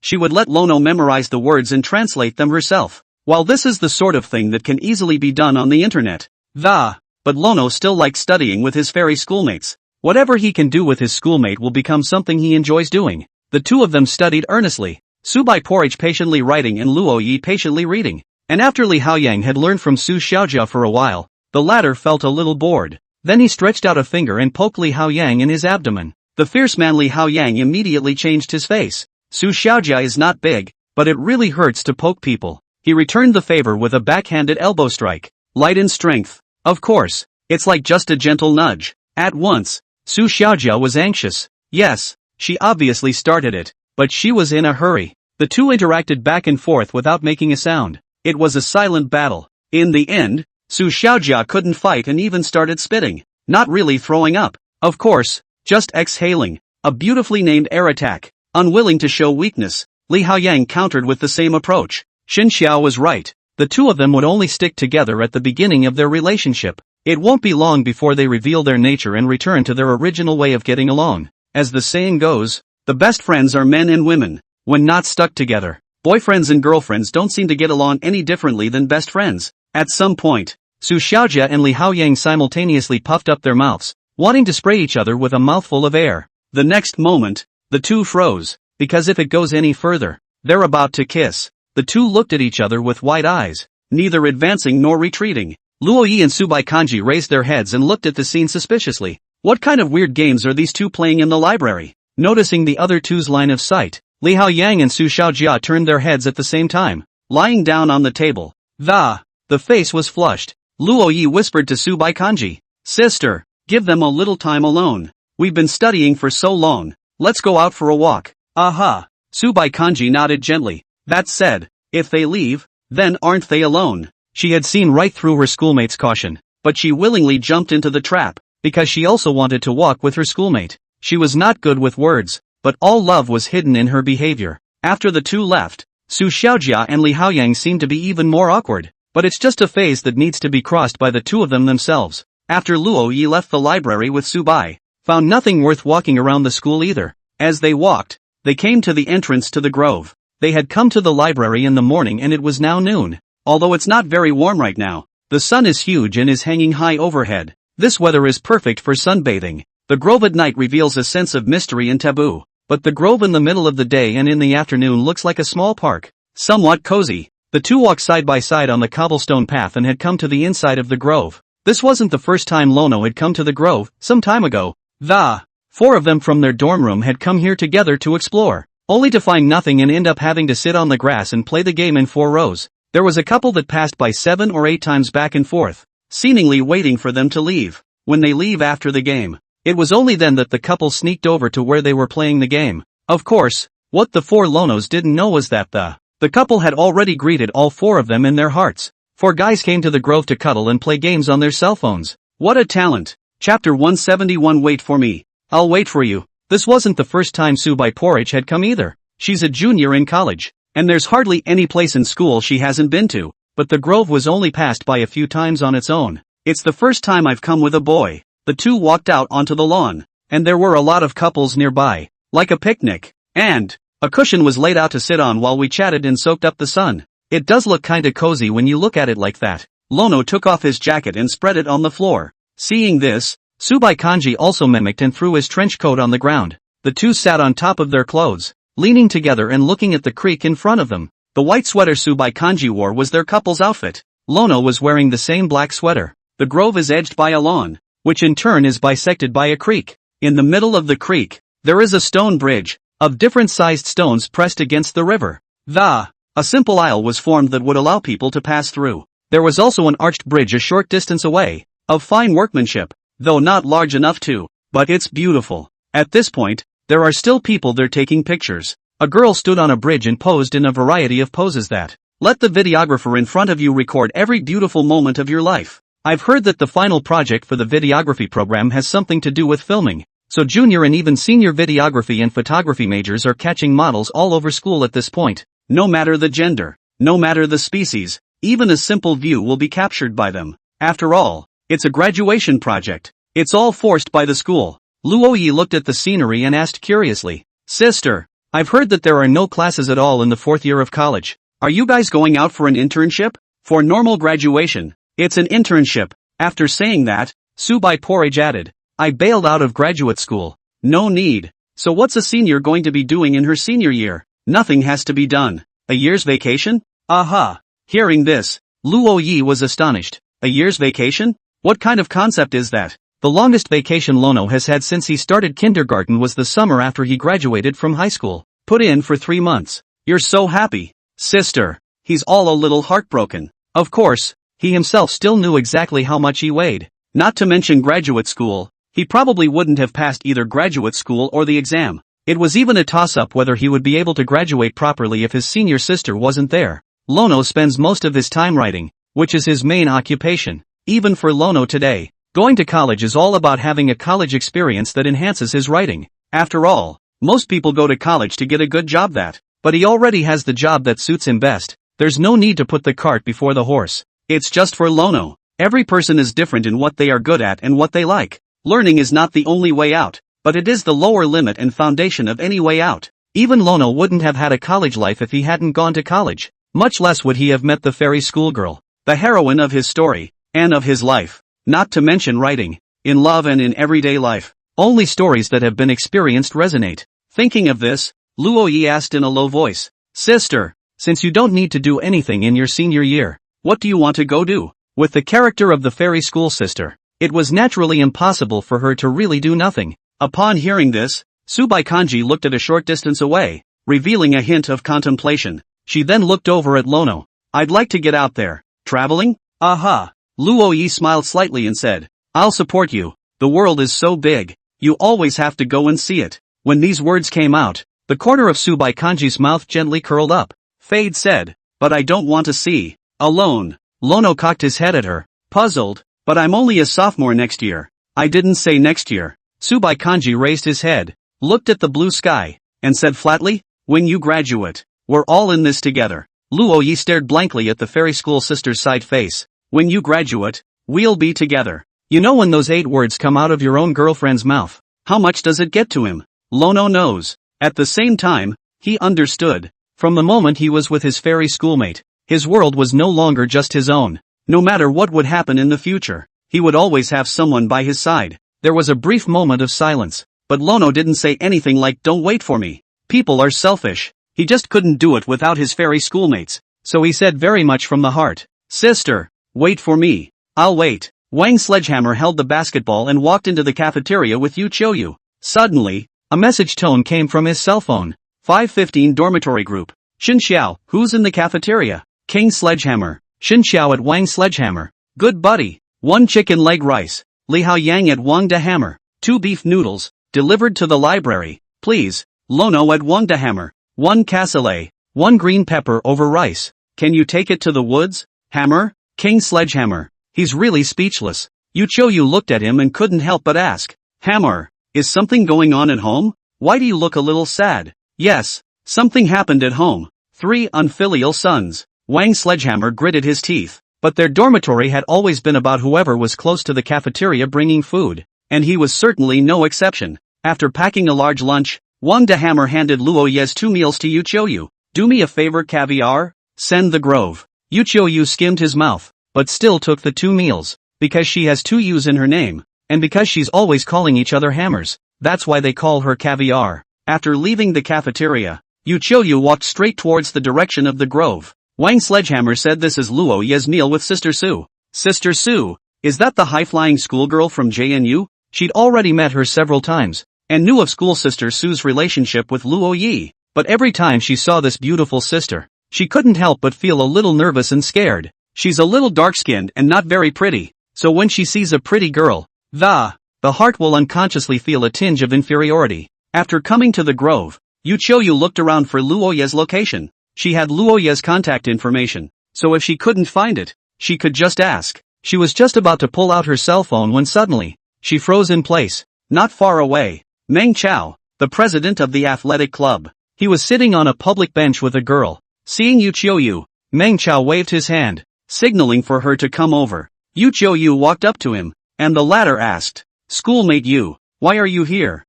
she would let Lono memorize the words and translate them herself. While this is the sort of thing that can easily be done on the internet, but Lono still likes studying with his fairy schoolmates. Whatever he can do with his schoolmate will become something he enjoys doing. The two of them studied earnestly, Subai Porridge patiently writing and Luo Yi patiently reading. And after Li Haoyang had learned from Su Xiaojia for a while, the latter felt a little bored. Then he stretched out a finger and poked Li Haoyang in his abdomen. The fierce man Li Haoyang immediately changed his face. Su Xiaojia is not big, but it really hurts to poke people. He returned the favor with a backhanded elbow strike. Light in strength. Of course, it's like just a gentle nudge. At once, Su Xiaojia was anxious. Yes, she obviously started it, but she was in a hurry. The two interacted back and forth without making a sound. It was a silent battle. In the end, Su Xiaojia couldn't fight and even started spitting. Not really throwing up, of course, just exhaling. A beautifully named air attack. Unwilling to show weakness, Li Haoyang countered with the same approach. Xin Xiao was right. The two of them would only stick together at the beginning of their relationship. It won't be long before they reveal their nature and return to their original way of getting along. As the saying goes, the best friends are men and women, when not stuck together. Boyfriends and girlfriends don't seem to get along any differently than best friends. At some point, Su Xiaojia and Li Haoyang simultaneously puffed up their mouths, wanting to spray each other with a mouthful of air. The next moment, the two froze, because if it goes any further, they're about to kiss. The two looked at each other with wide eyes, neither advancing nor retreating. Luo Yi and Subai Kanji raised their heads and looked at the scene suspiciously. What kind of weird games are these two playing in the library? Noticing the other two's line of sight, Li Haoyang and Su Xiaojia turned their heads at the same time, lying down on the table. The face was flushed. Luo Yi whispered to Subai Kanji, "Sister, give them a little time alone. We've been studying for so long. Let's go out for a walk." Aha! Subai Kanji nodded gently. That said, if they leave, then aren't they alone? She had seen right through her schoolmate's caution, but she willingly jumped into the trap, because she also wanted to walk with her schoolmate. She was not good with words, but all love was hidden in her behavior. After the two left, Su Xiaojia and Li Haoyang seemed to be even more awkward, but it's just a phase that needs to be crossed by the two of them themselves. After Luo Yi left the library with Subai, found nothing worth walking around the school either. As they walked, they came to the entrance to the grove. They had come to the library in the morning and it was now noon. Although it's not very warm right now, the sun is huge and is hanging high overhead. This weather is perfect for sunbathing. The grove at night reveals a sense of mystery and taboo, but the grove in the middle of the day and in the afternoon looks like a small park. Somewhat cozy. The two walked side by side on the cobblestone path and had come to the inside of the grove. This wasn't the first time Lono had come to the grove. Some time ago, the four of them from their dorm room had come here together to explore, only to find nothing and end up having to sit on the grass and play the game in 4 rows. There was a couple that passed by 7 or 8 times back and forth, seemingly waiting for them to leave. When they leave after the game, it was only then that the couple sneaked over to where they were playing the game. Of course, what the 4 Lonos didn't know was that the couple had already greeted all 4 of them in their hearts. 4 guys came to the grove to cuddle and play games on their cell phones. What a talent! Chapter 171. Wait for me. I'll wait for you. This wasn't the first time Subai Porridge had come either. She's a junior in college, and there's hardly any place in school she hasn't been to, but the grove was only passed by a few times on its own. It's the first time I've come with a boy. The two walked out onto the lawn, and there were a lot of couples nearby, like a picnic, and a cushion was laid out to sit on while we chatted and soaked up the sun. It does look kinda cozy when you look at it like that. Lono took off his jacket and spread it on the floor. Seeing this, Subai Kanji also mimicked and threw his trench coat on the ground. The two sat on top of their clothes, leaning together and looking at the creek in front of them. The white sweater Subai Kanji wore was their couple's outfit. Lono was wearing the same black sweater. The grove is edged by a lawn, which in turn is bisected by a creek. In the middle of the creek, there is a stone bridge, of different sized stones pressed against the river. A simple aisle was formed that would allow people to pass through. There was also an arched bridge a short distance away, of fine workmanship, though not large enough to, but it's beautiful. At this point, there are still people there taking pictures. A girl stood on a bridge and posed in a variety of poses that let the videographer in front of you record every beautiful moment of your life. I've heard that the final project for the videography program has something to do with filming, so junior and even senior videography and photography majors are catching models all over school at this point. No matter the gender, no matter the species, even a simple view will be captured by them. After all, it's a graduation project. It's all forced by the school. Luo Yi looked at the scenery and asked curiously, "Sister, I've heard that there are no classes at all in the 4th year of college. Are you guys going out for an internship? For normal graduation, it's an internship." After saying that, Subai Porridge added, "I bailed out of graduate school. No need. So what's a senior going to be doing in her senior year? Nothing has to be done. A year's vacation? Aha." Hearing this, Luo Yi was astonished. A year's vacation? What kind of concept is that? The longest vacation Lono has had since he started kindergarten was the summer after he graduated from high school. Put in for 3 months. You're so happy. Sister. He's all a little heartbroken. Of course, he himself still knew exactly how much he weighed. Not to mention graduate school. He probably wouldn't have passed either graduate school or the exam. It was even a toss-up whether he would be able to graduate properly if his senior sister wasn't there. Lono spends most of his time writing, which is his main occupation. Even for Lono today, going to college is all about having a college experience that enhances his writing. After all, most people go to college to get a good job but he already has the job that suits him best. There's no need to put the cart before the horse. It's just for Lono. Every person is different in what they are good at and what they like. Learning is not the only way out, but it is the lower limit and foundation of any way out. Even Lono wouldn't have had a college life if he hadn't gone to college. Much less would he have met the fairy schoolgirl, the heroine of his story, and of his life. Not to mention writing, in love and in everyday life. Only stories that have been experienced resonate. Thinking of this, Luo Yi asked in a low voice, "Sister, since you don't need to do anything in your senior year, what do you want to go do?" With the character of the fairy school sister, it was naturally impossible for her to really do nothing. Upon hearing this, Subai Kanji looked at a short distance away, revealing a hint of contemplation. She then looked over at Lono. "I'd like to get out there. Traveling? Aha." Luo Yi smiled slightly and said, "I'll support you. The world is so big. You always have to go and see it." When these words came out, the corner of Subai Kanji's mouth gently curled up. Fade said, "But I don't want to see. Alone." Lono cocked his head at her, puzzled, "But I'm only a sophomore next year." "I didn't say next year." Subai Kanji raised his head, looked at the blue sky, and said flatly, "When you graduate. We're all in this together." Luo Yi stared blankly at the fairy school sister's side face. "When you graduate, we'll be together." You know, when those 8 words come out of your own girlfriend's mouth, how much does it get to him? Lono knows. At the same time, he understood. From the moment he was with his fairy schoolmate, his world was no longer just his own. No matter what would happen in the future, he would always have someone by his side. There was a brief moment of silence, but Lono didn't say anything like "Don't wait for me." People are selfish. He just couldn't do it without his fairy schoolmates, so he said very much from the heart, "Sister, wait for me." "I'll wait." Wang Sledgehammer held the basketball and walked into the cafeteria with Yu Qiuyu. Suddenly, a message tone came from his cell phone. 515 dormitory group. Xin Xiao, who's in the cafeteria? King Sledgehammer. Xin Xiao at Wang Sledgehammer. Good buddy. 1 chicken leg rice. Li Hao Yang at Wang De Hammer. 2 beef noodles, delivered to the library, please. Lono at Wang De Hammer. 1 cassoulet. 1 green pepper over rice. Can you take it to the woods? Hammer? King Sledgehammer. He's really speechless. Yu Qiuyu looked at him and couldn't help but ask, "Hammer, is something going on at home? Why do you look a little sad?" "Yes, something happened at home. 3 unfilial sons." Wang Sledgehammer gritted his teeth. But their dormitory had always been about whoever was close to the cafeteria bringing food, and he was certainly no exception. After packing a large lunch, Wang De Hammer handed Luo Ye's 2 meals to Yu Qiuyu. "Do me a favor, caviar? Send the Grove." Yu Qiuyu skimmed his mouth, but still took the 2 meals, because she has 2 U's in her name, and because she's always calling each other hammers, that's why they call her caviar. After leaving the cafeteria, Yu Qiuyu walked straight towards the direction of the Grove. Wang Sledgehammer said, "This is Luo Ye's meal with Sister Sue." Sister Sue? Is that the high-flying schoolgirl from JNU? She'd already met her several times, and knew of school sister Sue's relationship with Luo Yi, but every time she saw this beautiful sister, she couldn't help but feel a little nervous and scared. She's a little dark-skinned and not very pretty, so when she sees a pretty girl, the heart will unconsciously feel a tinge of inferiority. After coming to the Grove, Yu Qiuyu looked around for Luo Ye's location. She had Luo Ye's contact information, so if she couldn't find it, she could just ask. She was just about to pull out her cell phone when suddenly, she froze in place. Not far away, Meng Chao, the president of the athletic club. He was sitting on a public bench with a girl. Seeing Yu Qiuyu, Meng Chao waved his hand, signaling for her to come over. Yu Qiuyu walked up to him, and the latter asked, "Schoolmate Yu, why are you here?"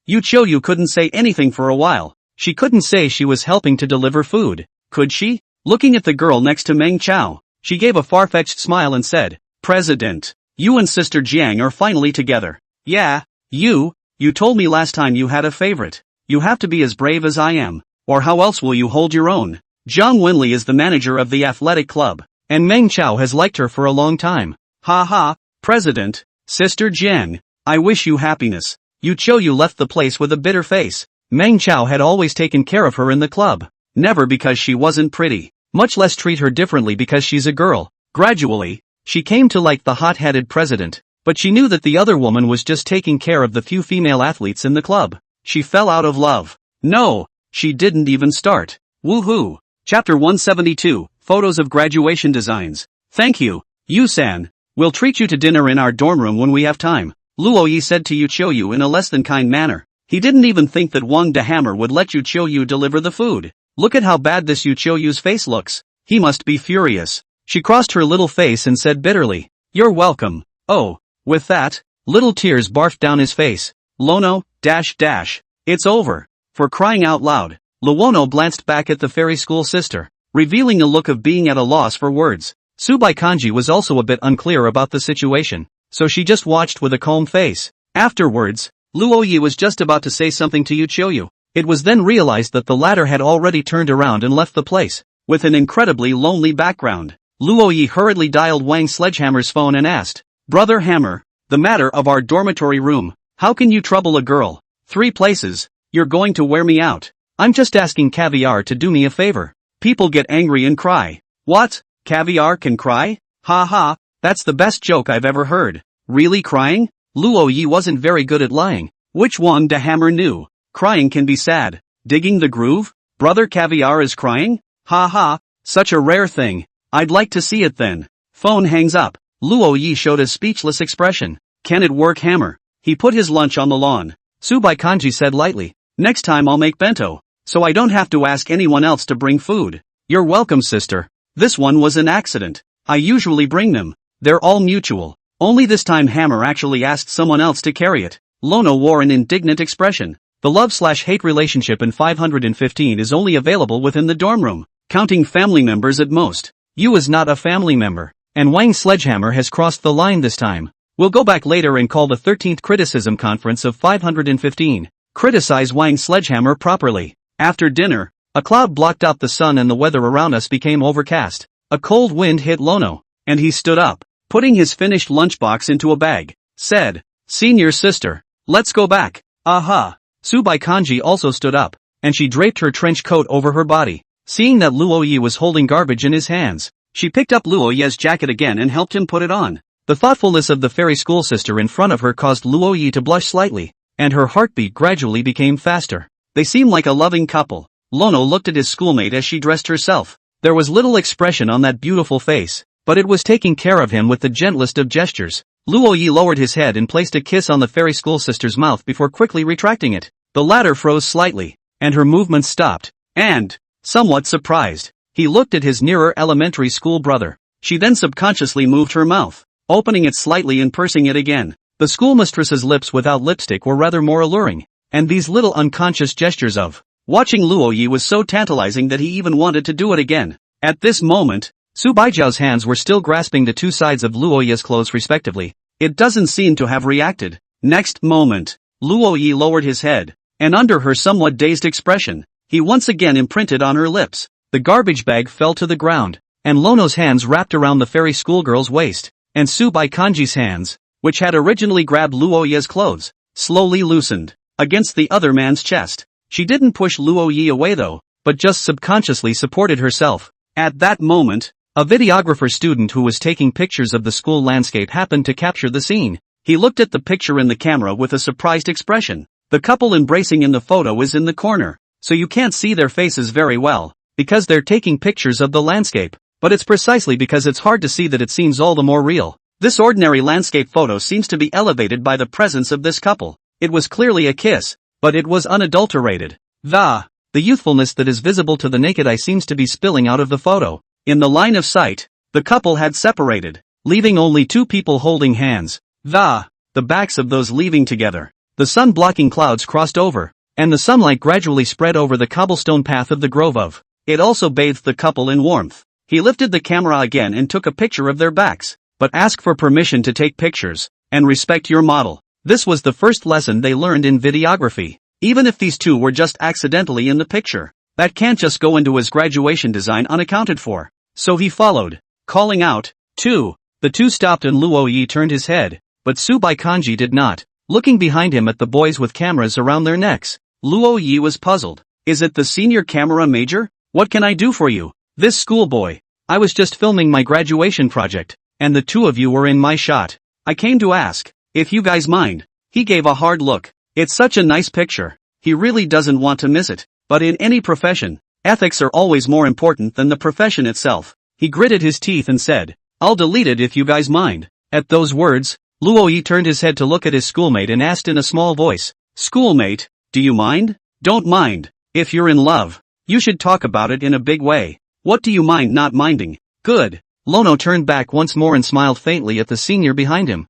Yu Qiuyu couldn't say anything for a while. She couldn't say she was helping to deliver food, could she? Looking at the girl next to Meng Chao, she gave a far-fetched smile and said, "President, you and Sister Jiang are finally together." "Yeah, you told me last time you had a favorite. You have to be as brave as I am, or how else will you hold your own?" Zhang Wenli is the manager of the athletic club, and Meng Chao has liked her for a long time. "Ha ha, President, Sister Jiang, I wish you happiness." Yu Qiuyu left the place with a bitter face. Meng Chao had always taken care of her in the club, never because she wasn't pretty, much less treat her differently because she's a girl. Gradually, she came to like the hot-headed president, but she knew that the other woman was just taking care of the few female athletes in the club. She fell out of love. No, she didn't even start. Woohoo! Chapter 172, Photos of Graduation Designs. "Thank you, Yu-san. We'll treat you to dinner in our dorm room when we have time," Luo Yi said to Yu Qiuyu in a less than kind manner. He didn't even think that Wang De Hammer would let Yu Qiuyu deliver the food. Look at how bad this Yu Qiuyu's face looks. He must be furious. She crossed her little face and said bitterly, "You're welcome." Oh, with that, little tears barfed down his face. Lono, .. It's over. For crying out loud. Luono glanced back at the fairy school sister, revealing a look of being at a loss for words. Subai Kanji was also a bit unclear about the situation, so she just watched with a calm face. Afterwards, Luoyi was just about to say something to Yuchoyu. It was then realized that the latter had already turned around and left the place, with an incredibly lonely background. Luoyi hurriedly dialed Wang Sledgehammer's phone and asked, "Brother Hammer, the matter of our dormitory room, how can you trouble a girl? 3 places, you're going to wear me out. I'm just asking Caviar to do me a favor." People get angry and cry. What? Caviar can cry? Ha ha, that's the best joke I've ever heard. Really crying? Luoyi wasn't very good at lying. Which one the Hammer knew? Crying can be sad. Digging the groove? Brother Caviar is crying? Ha ha, such a rare thing. I'd like to see it then. Phone hangs up. Luoyi showed a speechless expression. Can it work, Hammer? He put his lunch on the lawn. Subai Kanji said lightly, "Next time I'll make bento, so I don't have to ask anyone else to bring food." "You're welcome, sister. This one was an accident. I usually bring them. They're all mutual." Only this time Hammer actually asked someone else to carry it. Lono wore an indignant expression. The love/hate relationship in 515 is only available within the dorm room, counting family members at most. You is not a family member, and Wang Sledgehammer has crossed the line this time. We'll go back later and call the 13th criticism conference of 515. Criticize Wang Sledgehammer properly. After dinner, a cloud blocked out the sun and the weather around us became overcast. A cold wind hit Lono, and he stood up, putting his finished lunchbox into a bag, said, "Senior sister, let's go back." Aha! Subai Kanji also stood up, and she draped her trench coat over her body. Seeing that Luoyi was holding garbage in his hands, she picked up Luoyi's jacket again and helped him put it on. The thoughtfulness of the fairy school sister in front of her caused Luoyi to blush slightly, and her heartbeat gradually became faster. They seemed like a loving couple. Lono looked at his schoolmate as she dressed herself. There was little expression on that beautiful face, but it was taking care of him with the gentlest of gestures. Luoyi lowered his head and placed a kiss on the fairy school sister's mouth before quickly retracting it. The latter froze slightly, and her movements stopped, and, somewhat surprised, he looked at his nearer elementary school brother. She then subconsciously moved her mouth, opening it slightly and pursing it again. The schoolmistress's lips without lipstick were rather more alluring, and these little unconscious gestures of watching Luoyi was so tantalizing that he even wanted to do it again. At this moment, Subaijiao's hands were still grasping the 2 sides of Luoyi's clothes respectively. It doesn't seem to have reacted. Next moment, Luoyi lowered his head, and under her somewhat dazed expression, he once again imprinted on her lips. The garbage bag fell to the ground, and Lono's hands wrapped around the fairy schoolgirl's waist, and Subai Kanji's hands, which had originally grabbed Luoyi's clothes, slowly loosened against the other man's chest. She didn't push Luoyi away though, but just subconsciously supported herself. At that moment, a videographer student who was taking pictures of the school landscape happened to capture the scene. He looked at the picture in the camera with a surprised expression. The couple embracing in the photo is in the corner, so you can't see their faces very well, because they're taking pictures of the landscape. But it's precisely because it's hard to see that it seems all the more real. This ordinary landscape photo seems to be elevated by the presence of this couple. It was clearly a kiss, but it was unadulterated. The youthfulness that is visible to the naked eye seems to be spilling out of the photo. In the line of sight, the couple had separated, leaving only 2 people holding hands. The backs of those leaving together. The sun-blocking clouds crossed over, and the sunlight gradually spread over the cobblestone path of the grove of. It also bathed the couple in warmth. He lifted the camera again and took a picture of their backs. But ask for permission to take pictures, and respect your model. This was the first lesson they learned in videography. Even if these 2 were just accidentally in the picture, that can't just go into his graduation design unaccounted for. So he followed, calling out, "2." The 2 stopped and Luoyi turned his head, but Subai Kanji did not. Looking behind him at the boys with cameras around their necks, Luoyi was puzzled. Is it the senior camera major? What can I do for you? This schoolboy. I was just filming my graduation project, and the 2 of you were in my shot. I came to ask, if you guys mind. He gave a hard look. It's such a nice picture. He really doesn't want to miss it. But in any profession, ethics are always more important than the profession itself. He gritted his teeth and said, "I'll delete it if you guys mind." At those words, Luoyi turned his head to look at his schoolmate and asked in a small voice, "Schoolmate, do you mind?" "Don't mind. If you're in love, you should talk about it in a big way. What do you mind not minding?" "Good." Lono turned back once more and smiled faintly at the senior behind him.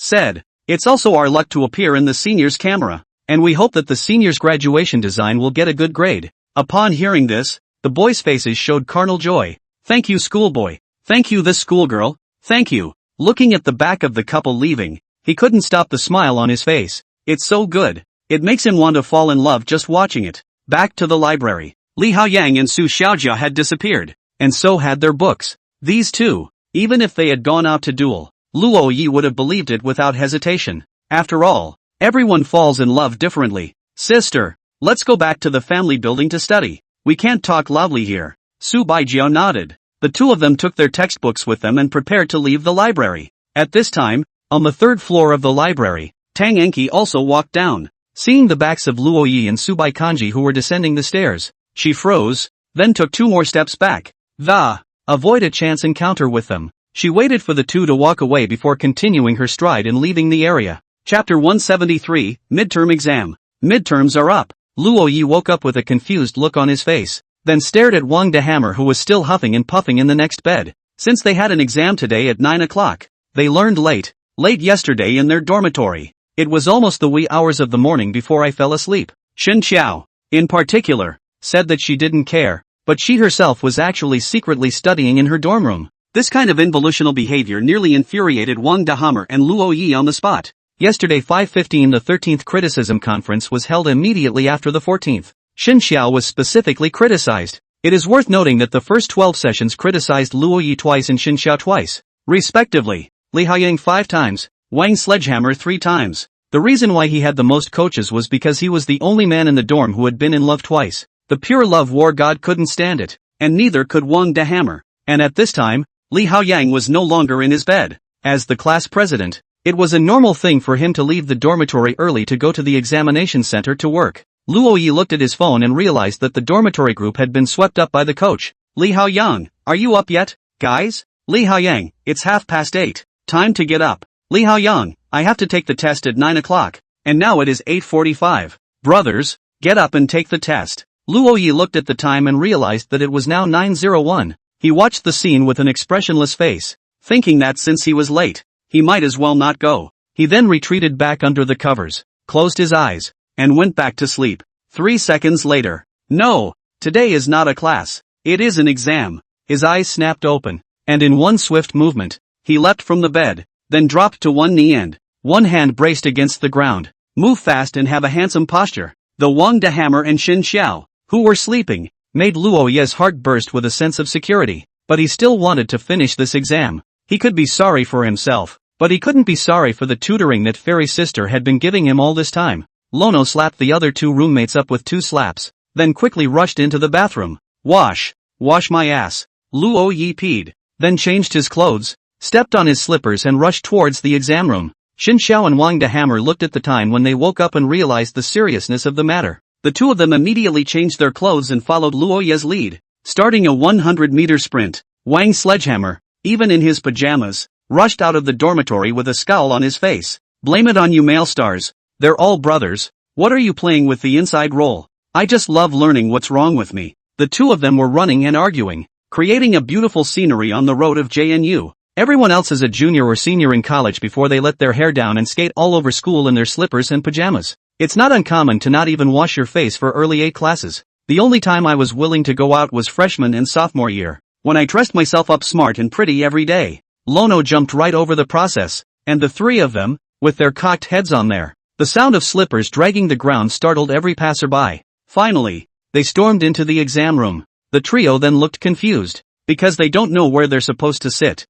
Said, "It's also our luck to appear in the senior's camera." and we hope that the seniors' graduation design will get a good grade. Upon hearing this, the boys' faces showed carnal joy. Thank you, schoolboy. Thank you, this schoolgirl. Thank you. Looking at the back of the couple leaving, he couldn't stop the smile on his face. It's so good. It makes him want to fall in love just watching it. Back to the library. Li Haoyang and Su Xiaojia had disappeared, and so had their books. These two, even if they had gone out to duel, Luo Yi would have believed it without hesitation. After all, everyone falls in love differently. Sister, let's go back to the family building to study. We can't talk loudly here. Su Baijiao nodded. The two of them took their textbooks with them and prepared to leave the library. At this time, on the third floor of the library, Tang Enki also walked down. Seeing the backs of Luo Yi and Su Baikanji who were descending the stairs, she froze, then took 2 more steps back. Avoid a chance encounter with them. She waited for the two to walk away before continuing her stride and leaving the area. Chapter 173, Midterm Exam. Midterms are up. Luo Yi woke up with a confused look on his face, then stared at Wang de Hammer who was still huffing and puffing in the next bed. Since they had an exam today at 9 o'clock, they learned late yesterday in their dormitory. It was almost the wee hours of the morning before I fell asleep. Shen Qiao, in particular, said that she didn't care, but she herself was actually secretly studying in her dorm room. This kind of involutional behavior nearly infuriated Wang de Hammer and Luo Yi on the spot. Yesterday 5:15 the 13th criticism conference was held immediately after the 14th. Shen Xiao was specifically criticized. It is worth noting that the first 12 sessions criticized Luo Yi twice and Shen Xiao twice, respectively. Li Haoyang 5 times, Wang Sledgehammer 3 times. The reason why he had the most coaches was because he was the only man in the dorm who had been in love twice. The pure love war god couldn't stand it, and neither could Wang de Hammer. And at this time, Li Haoyang was no longer in his bed. As the class president, it was a normal thing for him to leave the dormitory early to go to the examination center to work. Luo Yi looked at his phone and realized that the dormitory group had been swept up by the coach. Li Haoyang, are you up yet, guys? Li Haoyang, it's 8:30. Time to get up. Li Haoyang, I have to take the test at 9 o'clock, and now it is 8:45. Brothers, get up and take the test. Luo Yi looked at the time and realized that it was now 9:01. He watched the scene with an expressionless face, thinking that since he was late, he might as well not go. He then retreated back under the covers, closed his eyes, and went back to sleep. 3 seconds later. No, today is not a class. It is an exam. His eyes snapped open, and in one swift movement, he leapt from the bed, then dropped to one knee and one hand braced against the ground. Move fast and have a handsome posture. The Wang de Hammer and Shen Xiao, who were sleeping, made Luo Yi's heart burst with a sense of security, but he still wanted to finish this exam. He could be sorry for himself, but he couldn't be sorry for the tutoring that Fairy Sister had been giving him all this time. Lono slapped the other 2 roommates up with 2 slaps, then quickly rushed into the bathroom. Wash my ass. Luo Yi peed, then changed his clothes, stepped on his slippers and rushed towards the exam room. Shen Xiao and Wang de Hammer looked at the time when they woke up and realized the seriousness of the matter. The two of them immediately changed their clothes and followed Luo Yi's lead. Starting a 100-meter sprint, Wang Sledgehammer, even in his pajamas, rushed out of the dormitory with a scowl on his face. Blame it on you male stars. They're all brothers. What are you playing with the inside role? I just love learning what's wrong with me. The two of them were running and arguing, creating a beautiful scenery on the road of JNU. Everyone else is a junior or senior in college before they let their hair down and skate all over school in their slippers and pajamas. It's not uncommon to not even wash your face for early 8 classes. The only time I was willing to go out was freshman and sophomore year, when I dressed myself up smart and pretty every day. Lono jumped right over the process, and the 3 of them, with their cocked heads on there. The sound of slippers dragging the ground startled every passerby. Finally, they stormed into the exam room. The trio then looked confused, because they don't know where they're supposed to sit.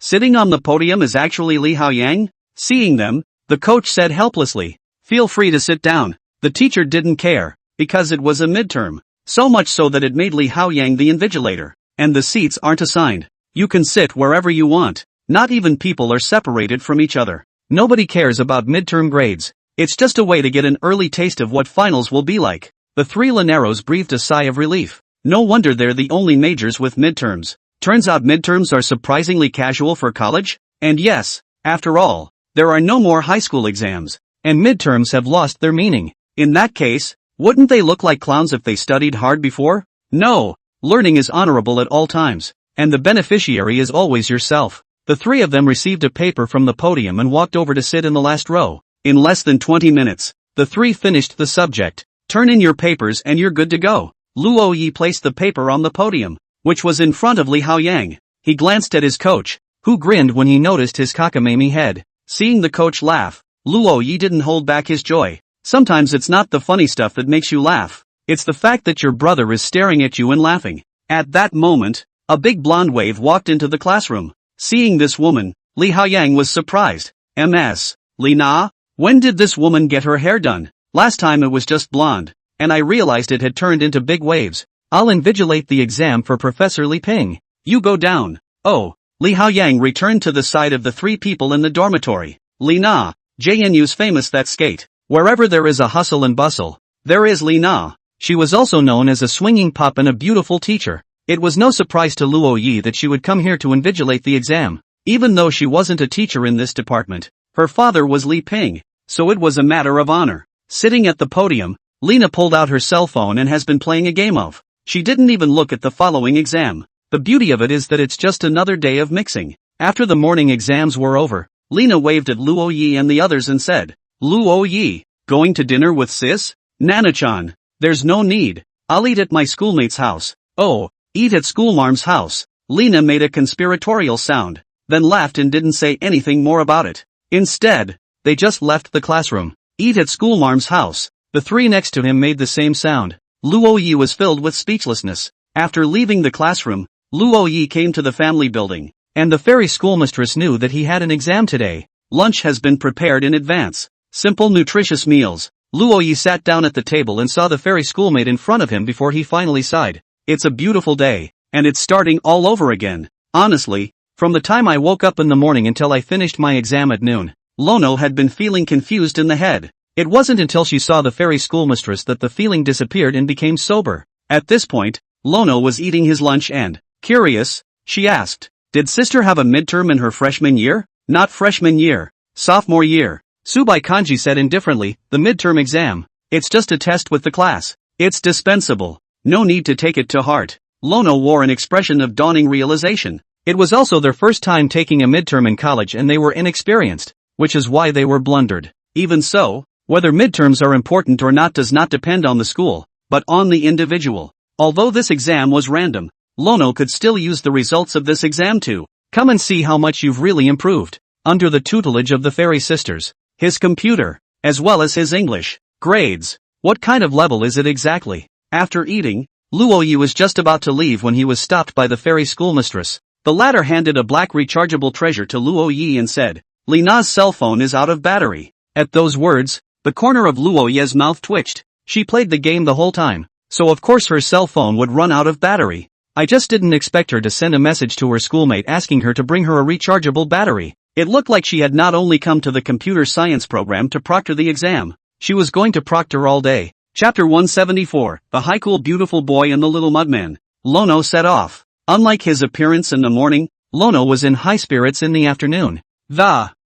Sitting on the podium is actually Li Haoyang? Seeing them, the coach said helplessly, "Feel free to sit down." The teacher didn't care, because it was a midterm, so much so that it made Li Haoyang the invigilator, and the seats aren't assigned. You can sit wherever you want. Not even people are separated from each other. Nobody cares about midterm grades. It's just a way to get an early taste of what finals will be like. The 3 Lineros breathed a sigh of relief. No wonder they're the only majors with midterms. Turns out midterms are surprisingly casual for college? And yes, after all, there are no more high school exams, and midterms have lost their meaning. In that case, wouldn't they look like clowns if they studied hard before? No, learning is honorable at all times, and the beneficiary is always yourself. The 3 of them received a paper from the podium and walked over to sit in the last row. In less than 20 minutes, The three finished the subject. Turn in your papers and you're good to go. Luo Yi placed the paper on the podium, which was in front of Li Haoyang. He glanced at his coach, who grinned when he noticed his cockamamie head. Seeing the coach laugh, Luo Yi didn't hold back his joy. Sometimes it's not the funny stuff that makes you laugh. It's the fact that your brother is staring at you and laughing. At that moment, a big blonde wave walked into the classroom. Seeing this woman, Li Haoyang was surprised. Ms. Li Na? When did this woman get her hair done? Last time it was just blonde, and I realized it had turned into big waves. I'll invigilate the exam for Professor Li Ping. You go down. Oh. Li Haoyang returned to the side of the three people in the dormitory. Li Na, JNU's famous that skate. Wherever there is a hustle and bustle, there is Li Na. She was also known as a swinging pup and a beautiful teacher. It was no surprise to Luo Yi that she would come here to invigilate the exam. Even though she wasn't a teacher in this department, her father was Li Ping, so it was a matter of honor. Sitting at the podium, Lena pulled out her cell phone and has been playing a game of. She didn't even look at the following exam. The beauty of it is that it's just another day of mixing. After the morning exams were over, Lena waved at Luo Yi and the others and said, Luo Yi, going to dinner with sis? Nana-chan, there's no need. I'll eat at my schoolmate's house. Oh, eat at schoolmarm's house. Lena made a conspiratorial sound, then laughed and didn't say anything more about it. Instead, they just left the classroom. Eat at schoolmarm's house. The three next to him made the same sound. Luo Yi was filled with speechlessness. After leaving the classroom, Luo Yi came to the family building, and the fairy schoolmistress knew that he had an exam today. Lunch has been prepared in advance. Simple nutritious meals. Luo Yi sat down at the table and saw the fairy schoolmate in front of him before he finally sighed. It's a beautiful day, and it's starting all over again. Honestly, from the time I woke up in the morning until I finished my exam at noon, Lono had been feeling confused in the head. It wasn't until she saw the fairy schoolmistress that the feeling disappeared and became sober. At this point, Lono was eating his lunch and, curious, she asked, did sister have a midterm in her freshman year? Not freshman year, sophomore year. Subai Kanji said indifferently, the midterm exam. It's just a test with the class. It's dispensable. No need to take it to heart. Lono wore an expression of dawning realization. It was also their first time taking a midterm in college and they were inexperienced, which is why they were blundered. Even so, whether midterms are important or not does not depend on the school, but on the individual. Although this exam was random, Lono could still use the results of this exam to come and see how much you've really improved. Under the tutelage of the fairy sisters, his computer, as well as his English grades. What kind of level is it exactly? After eating, Luo Yi was just about to leave when he was stopped by the fairy schoolmistress. The latter handed a black rechargeable treasure to Luo Yi and said, Lena's cell phone is out of battery. At those words, the corner of Luo Yi's mouth twitched. She played the game the whole time, so of course her cell phone would run out of battery. I just didn't expect her to send a message to her schoolmate asking her to bring her a rechargeable battery. It looked like she had not only come to the computer science program to proctor the exam, she was going to proctor all day. Chapter 174, The High Cool Beautiful Boy and the Little Mudman. Lono set off. Unlike his appearance in the morning, Lono was in high spirits in the afternoon.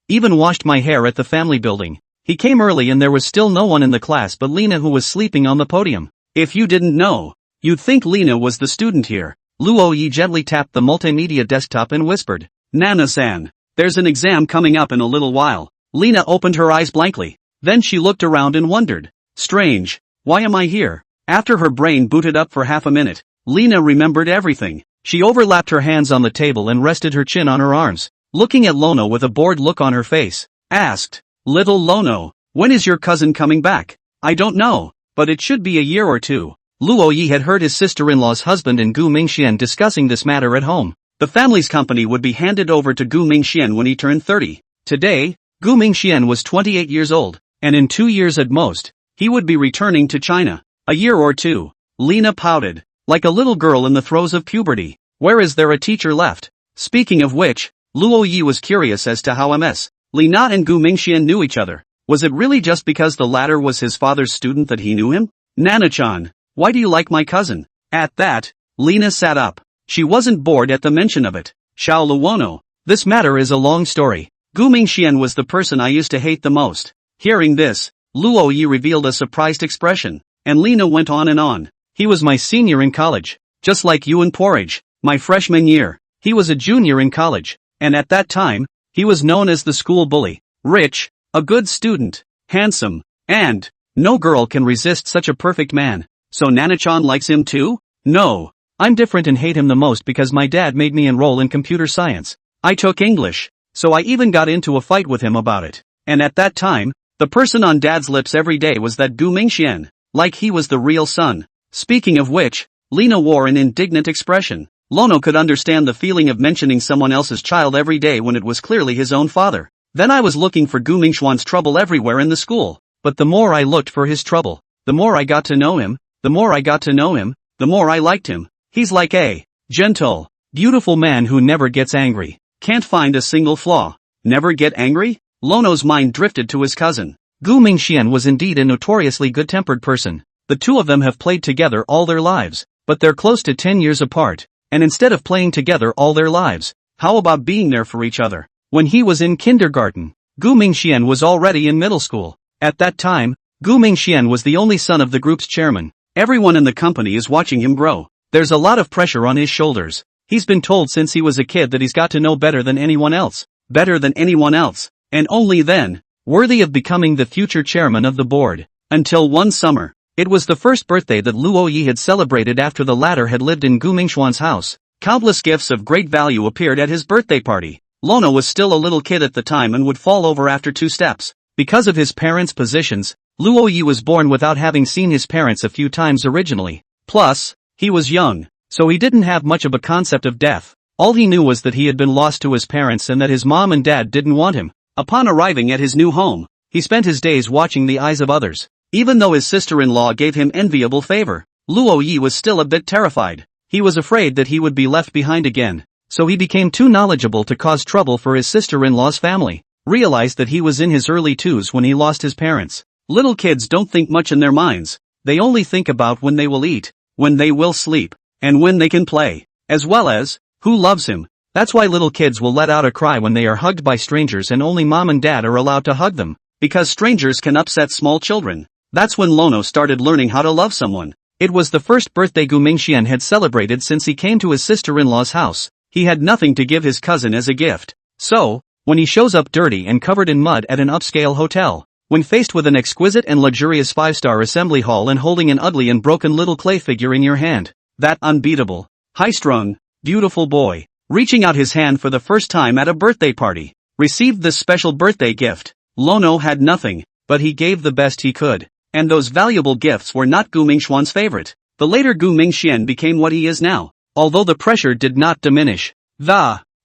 Even washed my hair at the family building. He came early and there was still no one in the class but Lena, who was sleeping on the podium. If you didn't know, you'd think Lena was the student here. Luo Yi gently tapped the multimedia desktop and whispered, Nana-san, there's an exam coming up in a little while. Lena opened her eyes blankly. Then she looked around and wondered, strange, why am I here? After her brain booted up for half a minute, Lena remembered everything. She overlapped her hands on the table and rested her chin on her arms. Looking at Lono with a bored look on her face, asked, Little Lono, when is your cousin coming back? I don't know, but it should be a year or two. Luo Yi had heard his sister-in-law's husband and Gu Mingxian discussing this matter at home. The family's company would be handed over to Gu Mingxian when he turned 30. Today, Gu Mingxian was 28 years old, and in 2 years at most, he would be returning to China. A year or two. Lena pouted, like a little girl in the throes of puberty. Where is there a teacher left? Speaking of which, Luo Yi was curious as to how Ms. Lena and Gu Mingxian knew each other. Was it really just because the latter was his father's student that he knew him? Nana-chan, why do you like my cousin? At that, Lena sat up. She wasn't bored at the mention of it. Xiao Luono, this matter is a long story. Gu Mingxian was the person I used to hate the most. Hearing this, Luo Yi revealed a surprised expression, and Lena went on and on. He was my senior in college, just like you in Porridge. My freshman year, he was a junior in college, and at that time, he was known as the school bully. Rich, a good student, handsome, and No girl can resist such a perfect man. So Nana-chan likes him too? No. I'm different and hate him the most because my dad made me enroll in computer science. I took English, so I even got into a fight with him about it. And at that time, the person on dad's lips every day was that Gu Mingxian, like he was the real son. Speaking of which, Lena wore an indignant expression. Lono could understand the feeling of mentioning someone else's child every day when it was clearly his own father. Then I was looking for Gu Mingxuan's trouble everywhere in the school. But the more I looked for his trouble, the more I got to know him, the more I liked him. He's like a gentle, beautiful man who never gets angry. Can't find a single flaw. Never get angry? Lono's mind drifted to his cousin. Gu Mingxian was indeed a notoriously good-tempered person. The two of them have played together all their lives, but they're close to 10 years apart. And instead of playing together all their lives, how about being there for each other? When he was in kindergarten, Gu Mingxian was already in middle school. At that time, Gu Mingxian was the only son of the group's chairman. Everyone in the company is watching him grow. There's a lot of pressure on his shoulders. He's been told since he was a kid that he's got to know better than anyone else. Better than anyone else. And only then, worthy of becoming the future chairman of the board. Until one summer, it was the first birthday that Luo Yi had celebrated after the latter had lived in Gu Mingxuan's house. Countless gifts of great value appeared at his birthday party. Lono was still a little kid at the time and would fall over after 2 steps. Because of his parents' positions, Luo Yi was born without having seen his parents a few times originally. Plus, he was young, so he didn't have much of a concept of death. All he knew was that he had been lost to his parents and that his mom and dad didn't want him. Upon arriving at his new home, he spent his days watching the eyes of others. Even though his sister-in-law gave him enviable favor, Luo Yi was still a bit terrified. He was afraid that he would be left behind again, so he became too knowledgeable to cause trouble for his sister-in-law's family. Realized that he was in his early 20s when he lost his parents. Little kids don't think much in their minds. They only think about when they will eat, when they will sleep, and when they can play, as well as who loves him. That's why little kids will let out a cry when they are hugged by strangers and only mom and dad are allowed to hug them, because strangers can upset small children. That's when Lono started learning how to love someone. It was the first birthday Gu Mingxian had celebrated since he came to his sister-in-law's house. He had nothing to give his cousin as a gift. So, when he shows up dirty and covered in mud at an upscale hotel, when faced with an exquisite and luxurious 5-star assembly hall and holding an ugly and broken little clay figure in your hand, that unbeatable, high-strung, beautiful boy, reaching out his hand for the first time at a birthday party, received this special birthday gift. Lono had nothing, but he gave the best he could. And those valuable gifts were not Gu Mingxuan's favorite. The later Gu Mingxian became what he is now, although the pressure did not diminish.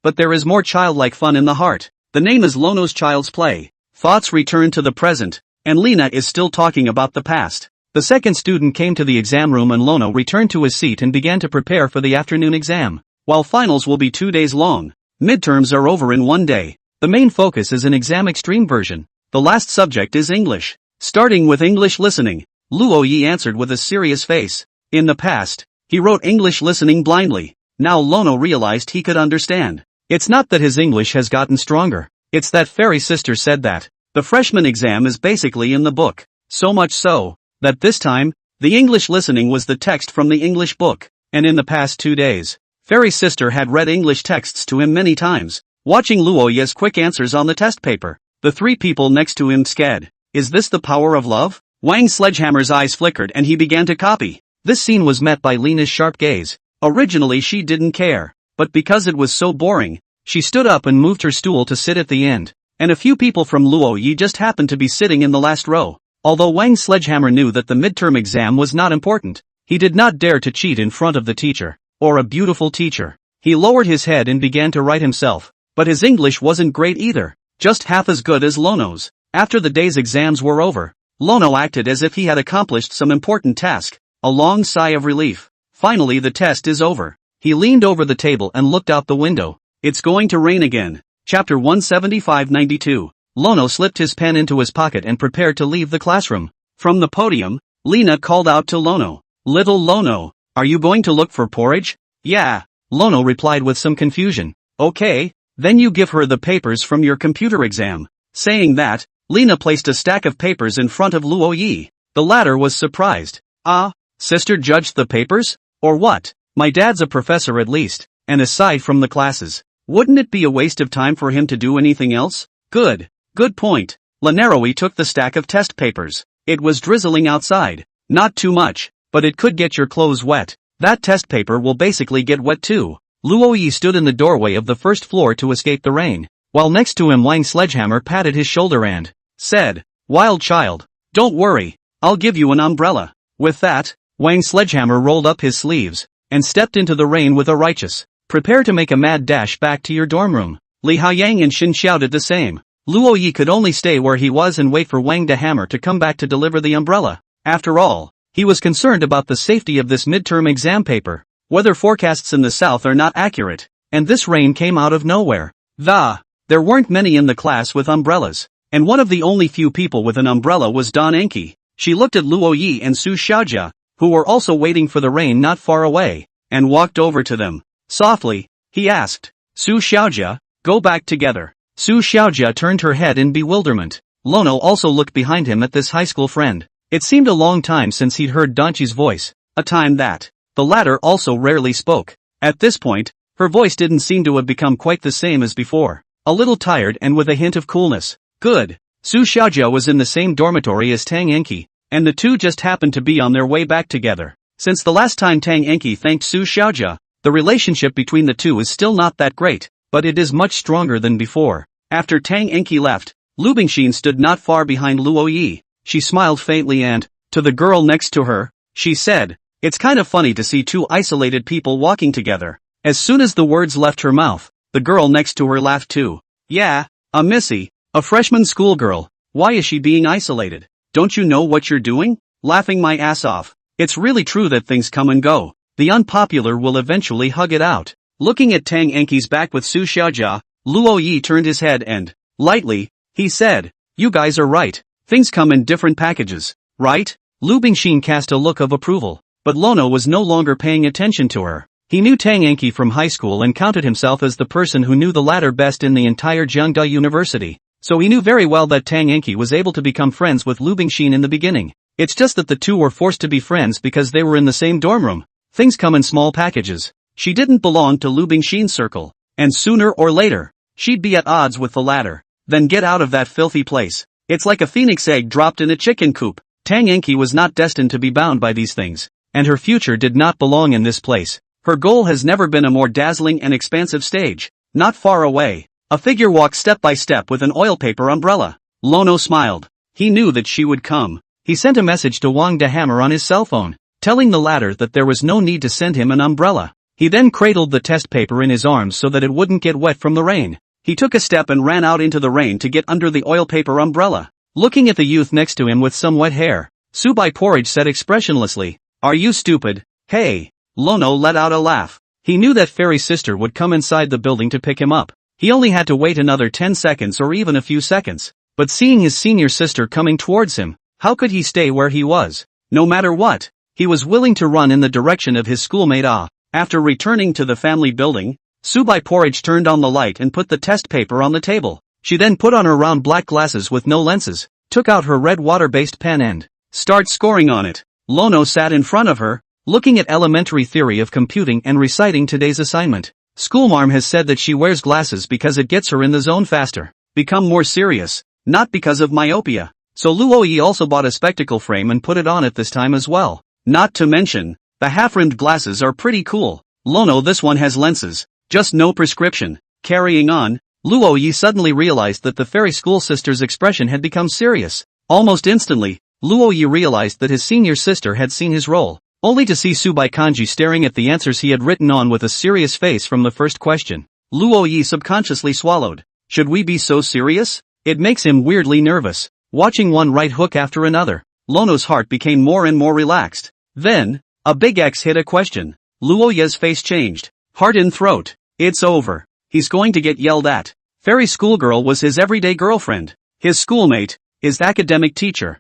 But there is more childlike fun in the heart. The name is Lono's Child's Play. Thoughts return to the present, and Lena is still talking about the past. The second student came to the exam room and Lono returned to his seat and began to prepare for the afternoon exam. While finals will be 2 days long, midterms are over in 1 day. The main focus is an exam extreme version. The last subject is English. Starting with English listening, Luo Yi answered with a serious face. In the past, he wrote English listening blindly. Now Lono realized he could understand. It's not that his English has gotten stronger. It's that Fairy Sister said that the freshman exam is basically in the book. So much so, that this time, the English listening was the text from the English book. And in the past 2 days, Fairy Sister had read English texts to him many times. Watching Luo Yi's quick answers on the test paper, the 3 people next to him scared. Is this the power of love? Wang Sledgehammer's eyes flickered and he began to copy. This scene was met by Lena's sharp gaze. Originally she didn't care, but because it was so boring, she stood up and moved her stool to sit at the end. And a few people from Luo Yi just happened to be sitting in the last row. Although Wang Sledgehammer knew that the midterm exam was not important, he did not dare to cheat in front of the teacher, or a beautiful teacher. He lowered his head and began to write himself, but his English wasn't great either, just half as good as Lono's. After the day's exams were over, Lono acted as if he had accomplished some important task. A long sigh of relief. Finally the test is over. He leaned over the table and looked out the window. It's going to rain again. Chapter 175-92. Lono slipped his pen into his pocket and prepared to leave the classroom. From the podium, Lena called out to Lono. Little Lono, are you going to look for porridge? Yeah, Lono replied with some confusion. Okay, then you give her the papers from your computer exam. Saying that, Lena placed a stack of papers in front of Luo Yi. The latter was surprised. Sister judged the papers? Or what? My dad's a professor at least, and aside from the classes, wouldn't it be a waste of time for him to do anything else? Good point. Lanaroi took the stack of test papers. It was drizzling outside. Not too much, but it could get your clothes wet. That test paper will basically get wet too. Luo Yi stood in the doorway of the first floor to escape the rain, while next to him Wang Sledgehammer patted his shoulder and said, "Wild child, don't worry, I'll give you an umbrella." With that, Wang Sledgehammer rolled up his sleeves and stepped into the rain with a righteous, "Prepare to make a mad dash back to your dorm room." Li Haoyang and Xin shouted the same. Luo Yi could only stay where he was and wait for Wang the Hammer to come back to deliver the umbrella. After all, he was concerned about the safety of this midterm exam paper. Weather forecasts in the south are not accurate, and this rain came out of nowhere. There weren't many in the class with umbrellas, and one of the only few people with an umbrella was Don Enki. She looked at Luo Yi and Su Xiaojia, who were also waiting for the rain not far away, and walked over to them. Softly, he asked, "Su Xiaojia, go back together." Su Xiaojia turned her head in bewilderment. Lono also looked behind him at this high school friend. It seemed a long time since he'd heard Donchi's voice, a time that the latter also rarely spoke. At this point, her voice didn't seem to have become quite the same as before. A little tired and with a hint of coolness. Good. Su Xiaojia was in the same dormitory as Tang Enki, and the two just happened to be on their way back together. Since the last time Tang Enki thanked Su Xiaojia, the relationship between the two is still not that great, but it is much stronger than before. After Tang Enki left, Lu Bingxin stood not far behind Luo Yi. She smiled faintly and, to the girl next to her, she said, "It's kind of funny to see two isolated people walking together." As soon as the words left her mouth, the girl next to her laughed too. "Yeah, a missy, a freshman schoolgirl, why is she being isolated? Don't you know what you're doing? Laughing my ass off. It's really true that things come and go. The unpopular will eventually hug it out." Looking at Tang Enki's back with Su Xiaojia, Luo Yi turned his head and, lightly, he said, "You guys are right. Things come in different packages, right?" Lu Bingxin cast a look of approval, but Lono was no longer paying attention to her. He knew Tang Enki from high school and counted himself as the person who knew the latter best in the entire Jiangda University, so he knew very well that Tang Enki was able to become friends with Lu Bingxin in the beginning. It's just that the two were forced to be friends because they were in the same dorm room. Things come in small packages. She didn't belong to Lu Bingxin's circle, and sooner or later, she'd be at odds with the latter. Then get out of that filthy place. It's like a phoenix egg dropped in a chicken coop. Tang Enki was not destined to be bound by these things, and her future did not belong in this place. Her goal has never been a more dazzling and expansive stage. Not far away, a figure walked step by step with an oil paper umbrella. Lono smiled. He knew that she would come. He sent a message to Wang the Hammer on his cell phone, telling the latter that there was no need to send him an umbrella. He then cradled the test paper in his arms so that it wouldn't get wet from the rain. He took a step and ran out into the rain to get under the oil paper umbrella. Looking at the youth next to him with some wet hair, Subai Porridge said expressionlessly, "Are you stupid? Hey." Lono let out a laugh. He knew that Fairy Sister would come inside the building to pick him up. He only had to wait another 10 seconds or even a few seconds. But seeing his senior sister coming towards him, how could he stay where he was? No matter what, he was willing to run in the direction of his schoolmate Ah. After returning to the family building, Subai Porridge turned on the light and put the test paper on the table. She then put on her round black glasses with no lenses, took out her red water-based pen and started scoring on it. Lono sat in front of her, looking at elementary theory of computing and reciting today's assignment. Schoolmarm has said that she wears glasses because it gets her in the zone faster. Become more serious, not because of myopia. So Luo Yi also bought a spectacle frame and put it on at this time as well. Not to mention, the half-rimmed glasses are pretty cool. Lono, this one has lenses, just no prescription. Carrying on, Luo Yi suddenly realized that the fairy school sister's expression had become serious. Almost instantly, Luo Yi realized that his senior sister had seen his role, only to see Subai Kanji staring at the answers he had written on with a serious face from the first question. Luo Yi subconsciously swallowed. Should we be so serious? It makes him weirdly nervous, watching one right hook after another. Lono's heart became more and more relaxed. Then, a big X hit a question. Luo Yi's face changed. Heart in throat. It's over. He's going to get yelled at. Fairy schoolgirl was his everyday girlfriend. His schoolmate, his academic teacher.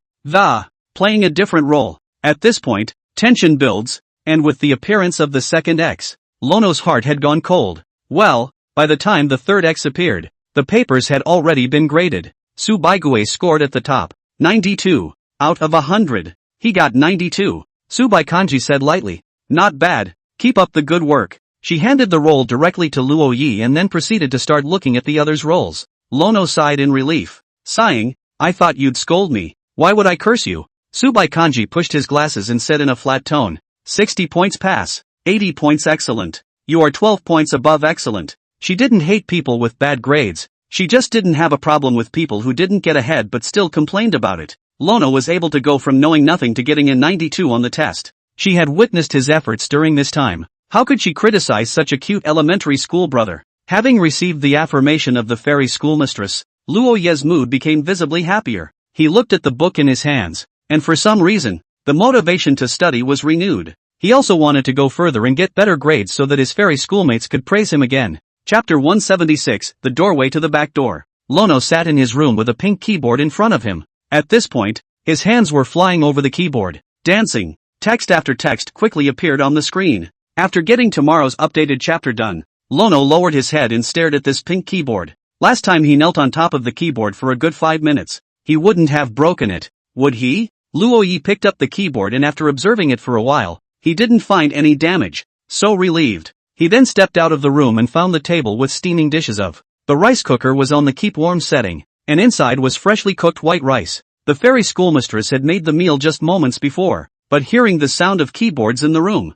Playing a different role. At this point, tension builds, and with the appearance of the second X, Lono's heart had gone cold. Well, by the time the third X appeared, the papers had already been graded. Su Baigui scored at the top. 92. Out of 100. He got 92. Subai Kanji said lightly. Not bad. Keep up the good work. She handed the roll directly to Luo Yi and then proceeded to start looking at the others' rolls. Lono sighed in relief. Sighing, I thought you'd scold me. Why would I curse you? Subai Kanji pushed his glasses and said in a flat tone, 60 points pass, 80 points excellent. You are 12 points above excellent. She didn't hate people with bad grades, she just didn't have a problem with people who didn't get ahead but still complained about it. Lono was able to go from knowing nothing to getting a 92 on the test. She had witnessed his efforts during this time. How could she criticize such a cute elementary school brother? Having received the affirmation of the fairy schoolmistress, Luo Ye's mood became visibly happier. He looked at the book in his hands, and for some reason, the motivation to study was renewed. He also wanted to go further and get better grades so that his fairy schoolmates could praise him again. Chapter 176, The Doorway to the Back Door. Lono sat in his room with a pink keyboard in front of him. At this point, his hands were flying over the keyboard, dancing. Text after text quickly appeared on the screen. After getting tomorrow's updated chapter done, Lono lowered his head and stared at this pink keyboard. Last time he knelt on top of the keyboard for a good 5 minutes. He wouldn't have broken it, would he? Luo Yi picked up the keyboard and after observing it for a while, he didn't find any damage. So relieved. He then stepped out of the room and found the table with steaming dishes of. The rice cooker was on the keep warm setting, and inside was freshly cooked white rice. The fairy schoolmistress had made the meal just moments before, but hearing the sound of keyboards in the room,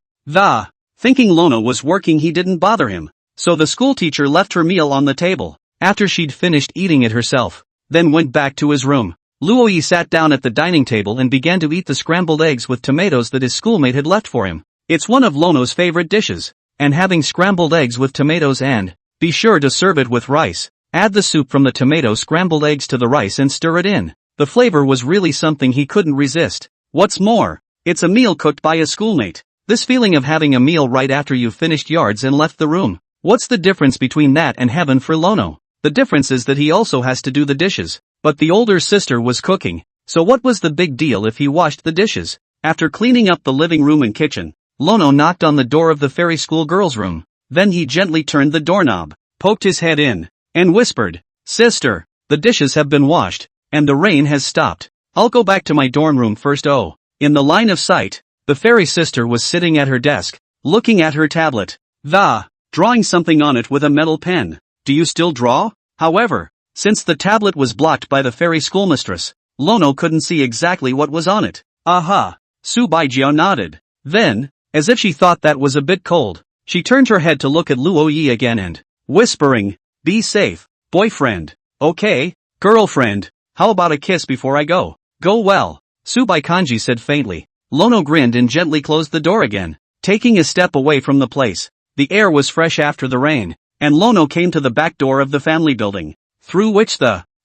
thinking Lono was working he didn't bother him. So the schoolteacher left her meal on the table, after she'd finished eating it herself, then went back to his room. Luo Yi sat down at the dining table and began to eat the scrambled eggs with tomatoes that his schoolmate had left for him. It's one of Lono's favorite dishes, and having scrambled eggs with tomatoes and, be sure to serve it with rice. Add the soup from the tomato scrambled eggs to the rice and stir it in. The flavor was really something he couldn't resist. What's more, it's a meal cooked by a schoolmate. This feeling of having a meal right after you've finished yards and left the room. What's the difference between that and heaven for Lono? The difference is that he also has to do the dishes. But the older sister was cooking, so what was the big deal if he washed the dishes? After cleaning up the living room and kitchen, Lono knocked on the door of the fairy school girls' room. Then he gently turned the doorknob, poked his head in, and whispered, Sister, the dishes have been washed, and the rain has stopped. I'll go back to my dorm room first. Oh. In the line of sight, the fairy sister was sitting at her desk, looking at her tablet, drawing something on it with a metal pen. Do you still draw? However, since the tablet was blocked by the fairy schoolmistress, Lono couldn't see exactly what was on it. Aha! Subaijio nodded. Then, as if she thought that was a bit cold, she turned her head to look at Luo Yi again and, whispering, Be safe, boyfriend. Okay, girlfriend, how about a kiss before I go? Go well. Subai Kanji said faintly. Lono grinned and gently closed the door again, taking a step away from the place. The air was fresh after the rain, and Lono came to the back door of the family building, through which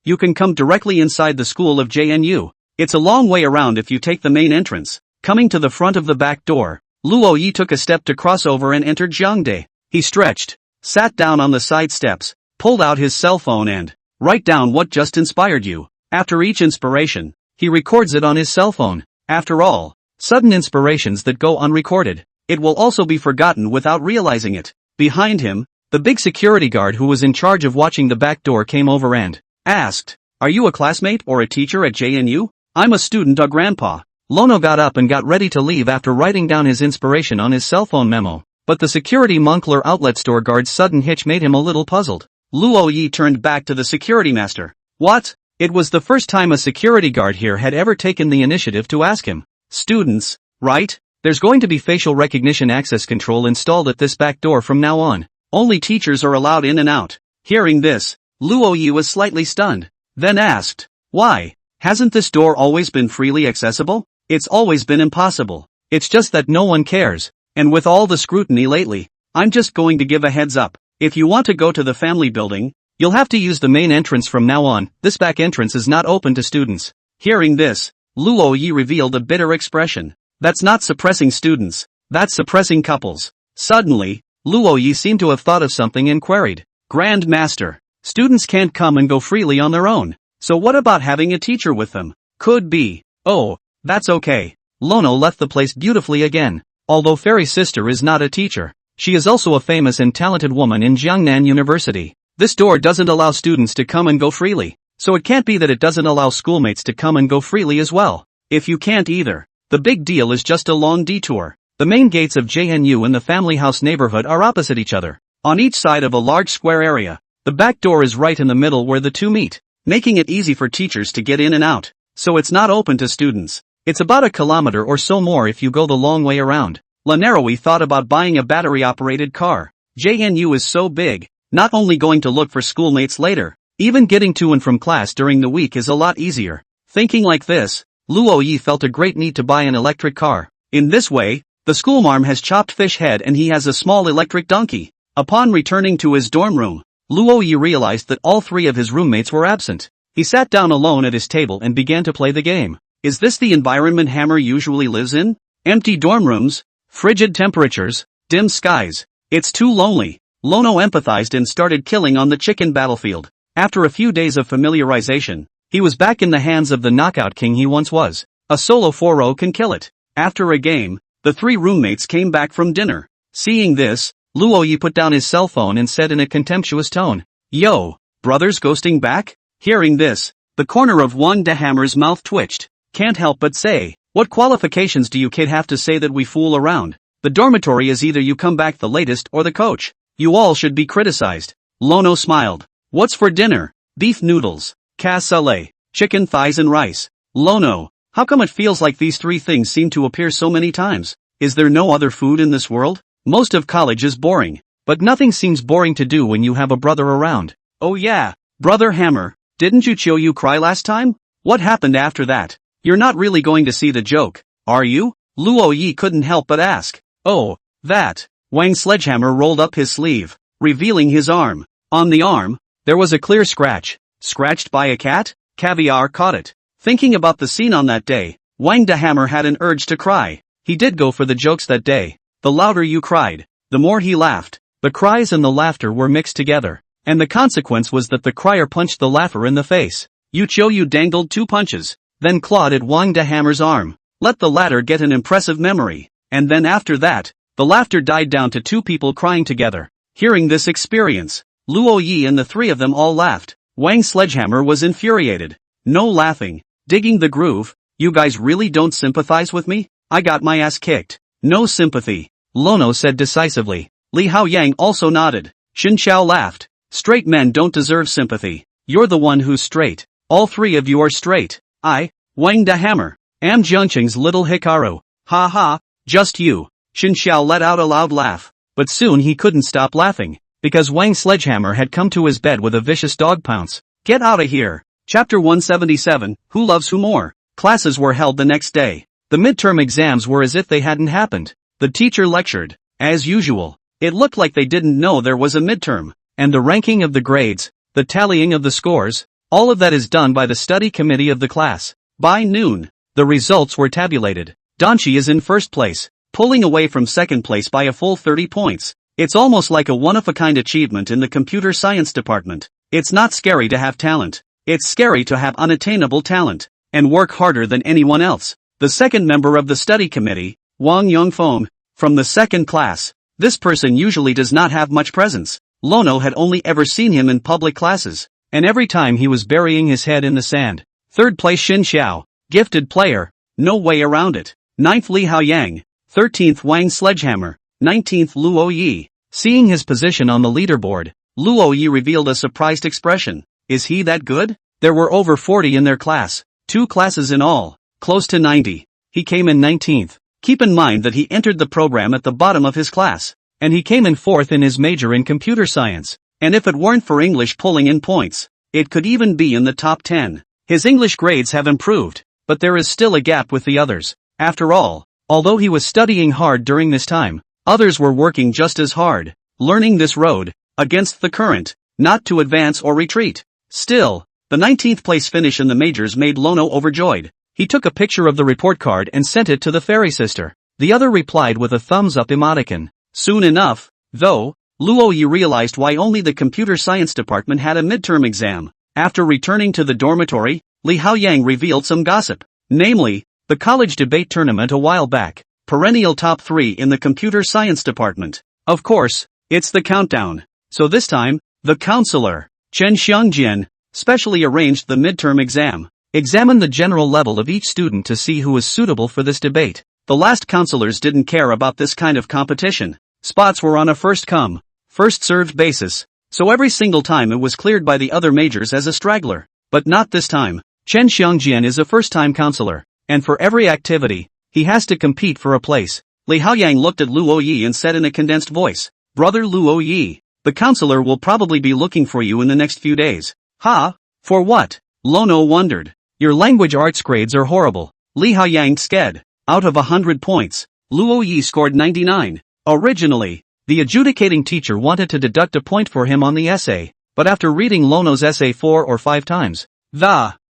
you can come directly inside the school of JNU. It's a long way around if you take the main entrance. Coming to the front of the back door, Luo Yi took a step to cross over and entered Jiangdae. He stretched, sat down on the side steps, pulled out his cell phone and, write down what just inspired you. After each inspiration, he records it on his cell phone. After all, sudden inspirations that go unrecorded, it will also be forgotten without realizing it. Behind him, the big security guard who was in charge of watching the back door came over and asked, Are you a classmate or a teacher at JNU? I'm a student, grandpa. Lono got up and got ready to leave after writing down his inspiration on his cell phone memo, but the security Moncler outlet store guard's sudden hitch made him a little puzzled. Luo Yi turned back to the security master. What? It was the first time a security guard here had ever taken the initiative to ask him. Students, right? There's going to be facial recognition access control installed at this back door from now on. Only teachers are allowed in and out. Hearing this, Luo Yi was slightly stunned, then asked, Why? Hasn't this door always been freely accessible? It's always been impossible. It's just that no one cares, and with all the scrutiny lately, I'm just going to give a heads up. If you want to go to the family building, you'll have to use the main entrance from now on. This back entrance is not open to students. Hearing this, Luo Yi revealed a bitter expression. That's not suppressing students, that's suppressing couples. Suddenly, Luo Yi seemed to have thought of something and queried, Grand Master, students can't come and go freely on their own, so what about having a teacher with them? Could be. Oh, that's okay. Lono left the place beautifully again. Although Fairy Sister is not a teacher, she is also a famous and talented woman in Jiangnan University. This door doesn't allow students to come and go freely, so it can't be that it doesn't allow schoolmates to come and go freely as well. If you can't either, the big deal is just a long detour. The main gates of JNU and the family house neighborhood are opposite each other, on each side of a large square area. The back door is right in the middle where the two meet, making it easy for teachers to get in and out, so it's not open to students. It's about a kilometer or so more if you go the long way around. Lanaroi thought about buying a battery-operated car. JNU is so big, not only going to look for schoolmates later, even getting to and from class during the week is a lot easier. Thinking like this, Luo Yi felt a great need to buy an electric car. In this way, the schoolmarm has chopped fish head and he has a small electric donkey. Upon returning to his dorm room, Luo Yi realized that all three of his roommates were absent. He sat down alone at his table and began to play the game. Is this the environment Hammer usually lives in? Empty dorm rooms, frigid temperatures, dim skies. It's too lonely. Lono empathized and started killing on the chicken battlefield. After a few days of familiarization, he was back in the hands of the knockout king he once was. A solo 4-0 can kill it. After a game, the three roommates came back from dinner. Seeing this, Luo Yi put down his cell phone and said in a contemptuous tone, "Yo, brothers ghosting back?" Hearing this, the corner of Wang De Hammer's mouth twitched. Can't help but say, what qualifications do you kid have to say that we fool around? The dormitory is either you come back the latest or the coach. You all should be criticized. Lono smiled. What's for dinner? Beef noodles, cassoulet, chicken thighs and rice. Lono, how come it feels like these three things seem to appear so many times? Is there no other food in this world? Most of college is boring, but nothing seems boring to do when you have a brother around. Oh yeah, brother Hammer, didn't you cry last time? What happened after that? You're not really going to see the joke, are you? Luo Yi couldn't help but ask. Oh, that. Wang Sledgehammer rolled up his sleeve, revealing his arm. On the arm, there was a clear scratch. Scratched by a cat? Caviar caught it. Thinking about the scene on that day, Wang De Hammer had an urge to cry. He did go for the jokes that day. The louder you cried, the more he laughed. The cries and the laughter were mixed together, and the consequence was that the crier punched the laugher in the face. You dangled 2 punches, then clawed at Wang De Hammer's arm. Let the latter get an impressive memory, and then after that, the laughter died down to 2 people crying together. Hearing this experience, Luo Yi and the 3 of them all laughed. Wang Sledgehammer was infuriated. No laughing, digging the groove. You guys really don't sympathize with me? I got my ass kicked. No sympathy, Lono said decisively. Li Haoyang also nodded. Xin Xiao laughed. Straight men don't deserve sympathy. You're the one who's straight. All 3 of you are straight. I, Wang De Hammer, am Jianqing's little Hikaru. Ha ha, just you. Xin Xiao let out a loud laugh. But soon he couldn't stop laughing, because Wang Sledgehammer had come to his bed with a vicious dog pounce. Get out of here. Chapter 177, Who Loves Who More? Classes were held the next day. The midterm exams were as if they hadn't happened. The teacher lectured. As usual, it looked like they didn't know there was a midterm. And the ranking of the grades, the tallying of the scores, all of that is done by the study committee of the class. By noon, the results were tabulated. Danchi is in first place, pulling away from second place by a full 30 points. It's almost like a one-of-a-kind achievement in the computer science department. It's not scary to have talent. It's scary to have unattainable talent, and work harder than anyone else. The second member of the study committee, Wang Yongfeng, from the second class. This person usually does not have much presence. Lono had only ever seen him in public classes, and every time he was burying his head in the sand. Third place Xin Xiao, gifted player, no way around it. 9th Li Haoyang, 13th Wang Sledgehammer, 19th Luo Yi. Seeing his position on the leaderboard, Luo Yi revealed a surprised expression. Is he that good? There were over 40 in their class, 2 classes in all, close to 90. He came in 19th. Keep in mind that he entered the program at the bottom of his class, and he came in 4th in his major in computer science. And if it weren't for English pulling in points, it could even be in the top 10. His English grades have improved, but there is still a gap with the others. After all, although he was studying hard during this time, others were working just as hard, learning this road, against the current, not to advance or retreat. Still, the 19th place finish in the majors made Lono overjoyed. He took a picture of the report card and sent it to the fairy sister. The other replied with a thumbs up emoticon. Soon enough, though, Luo Yi realized why only the computer science department had a midterm exam. After returning to the dormitory, Li Haoyang revealed some gossip. Namely, the college debate tournament a while back. Perennial top 3 in the computer science department. Of course, it's the countdown. So this time, the counselor, Chen Xiangjian, specially arranged the midterm exam. Examined the general level of each student to see who is suitable for this debate. The last counselors didn't care about this kind of competition. Spots were on a first-come, first-served basis, so every single time it was cleared by the other majors as a straggler. But not this time. Chen Xiangjian is a first-time counselor, and for every activity, he has to compete for a place. Li Haoyang looked at Luo Yi and said in a condensed voice, "Brother Luo Yi, the counselor will probably be looking for you in the next few days." "Ha? For what?" Lono wondered. "Your language arts grades are horrible." Li Haoyang said. Out of 100 points, Luo Yi scored 99. Originally, the adjudicating teacher wanted to deduct a point for him on the essay, but after reading Lono's essay 4 or 5 times,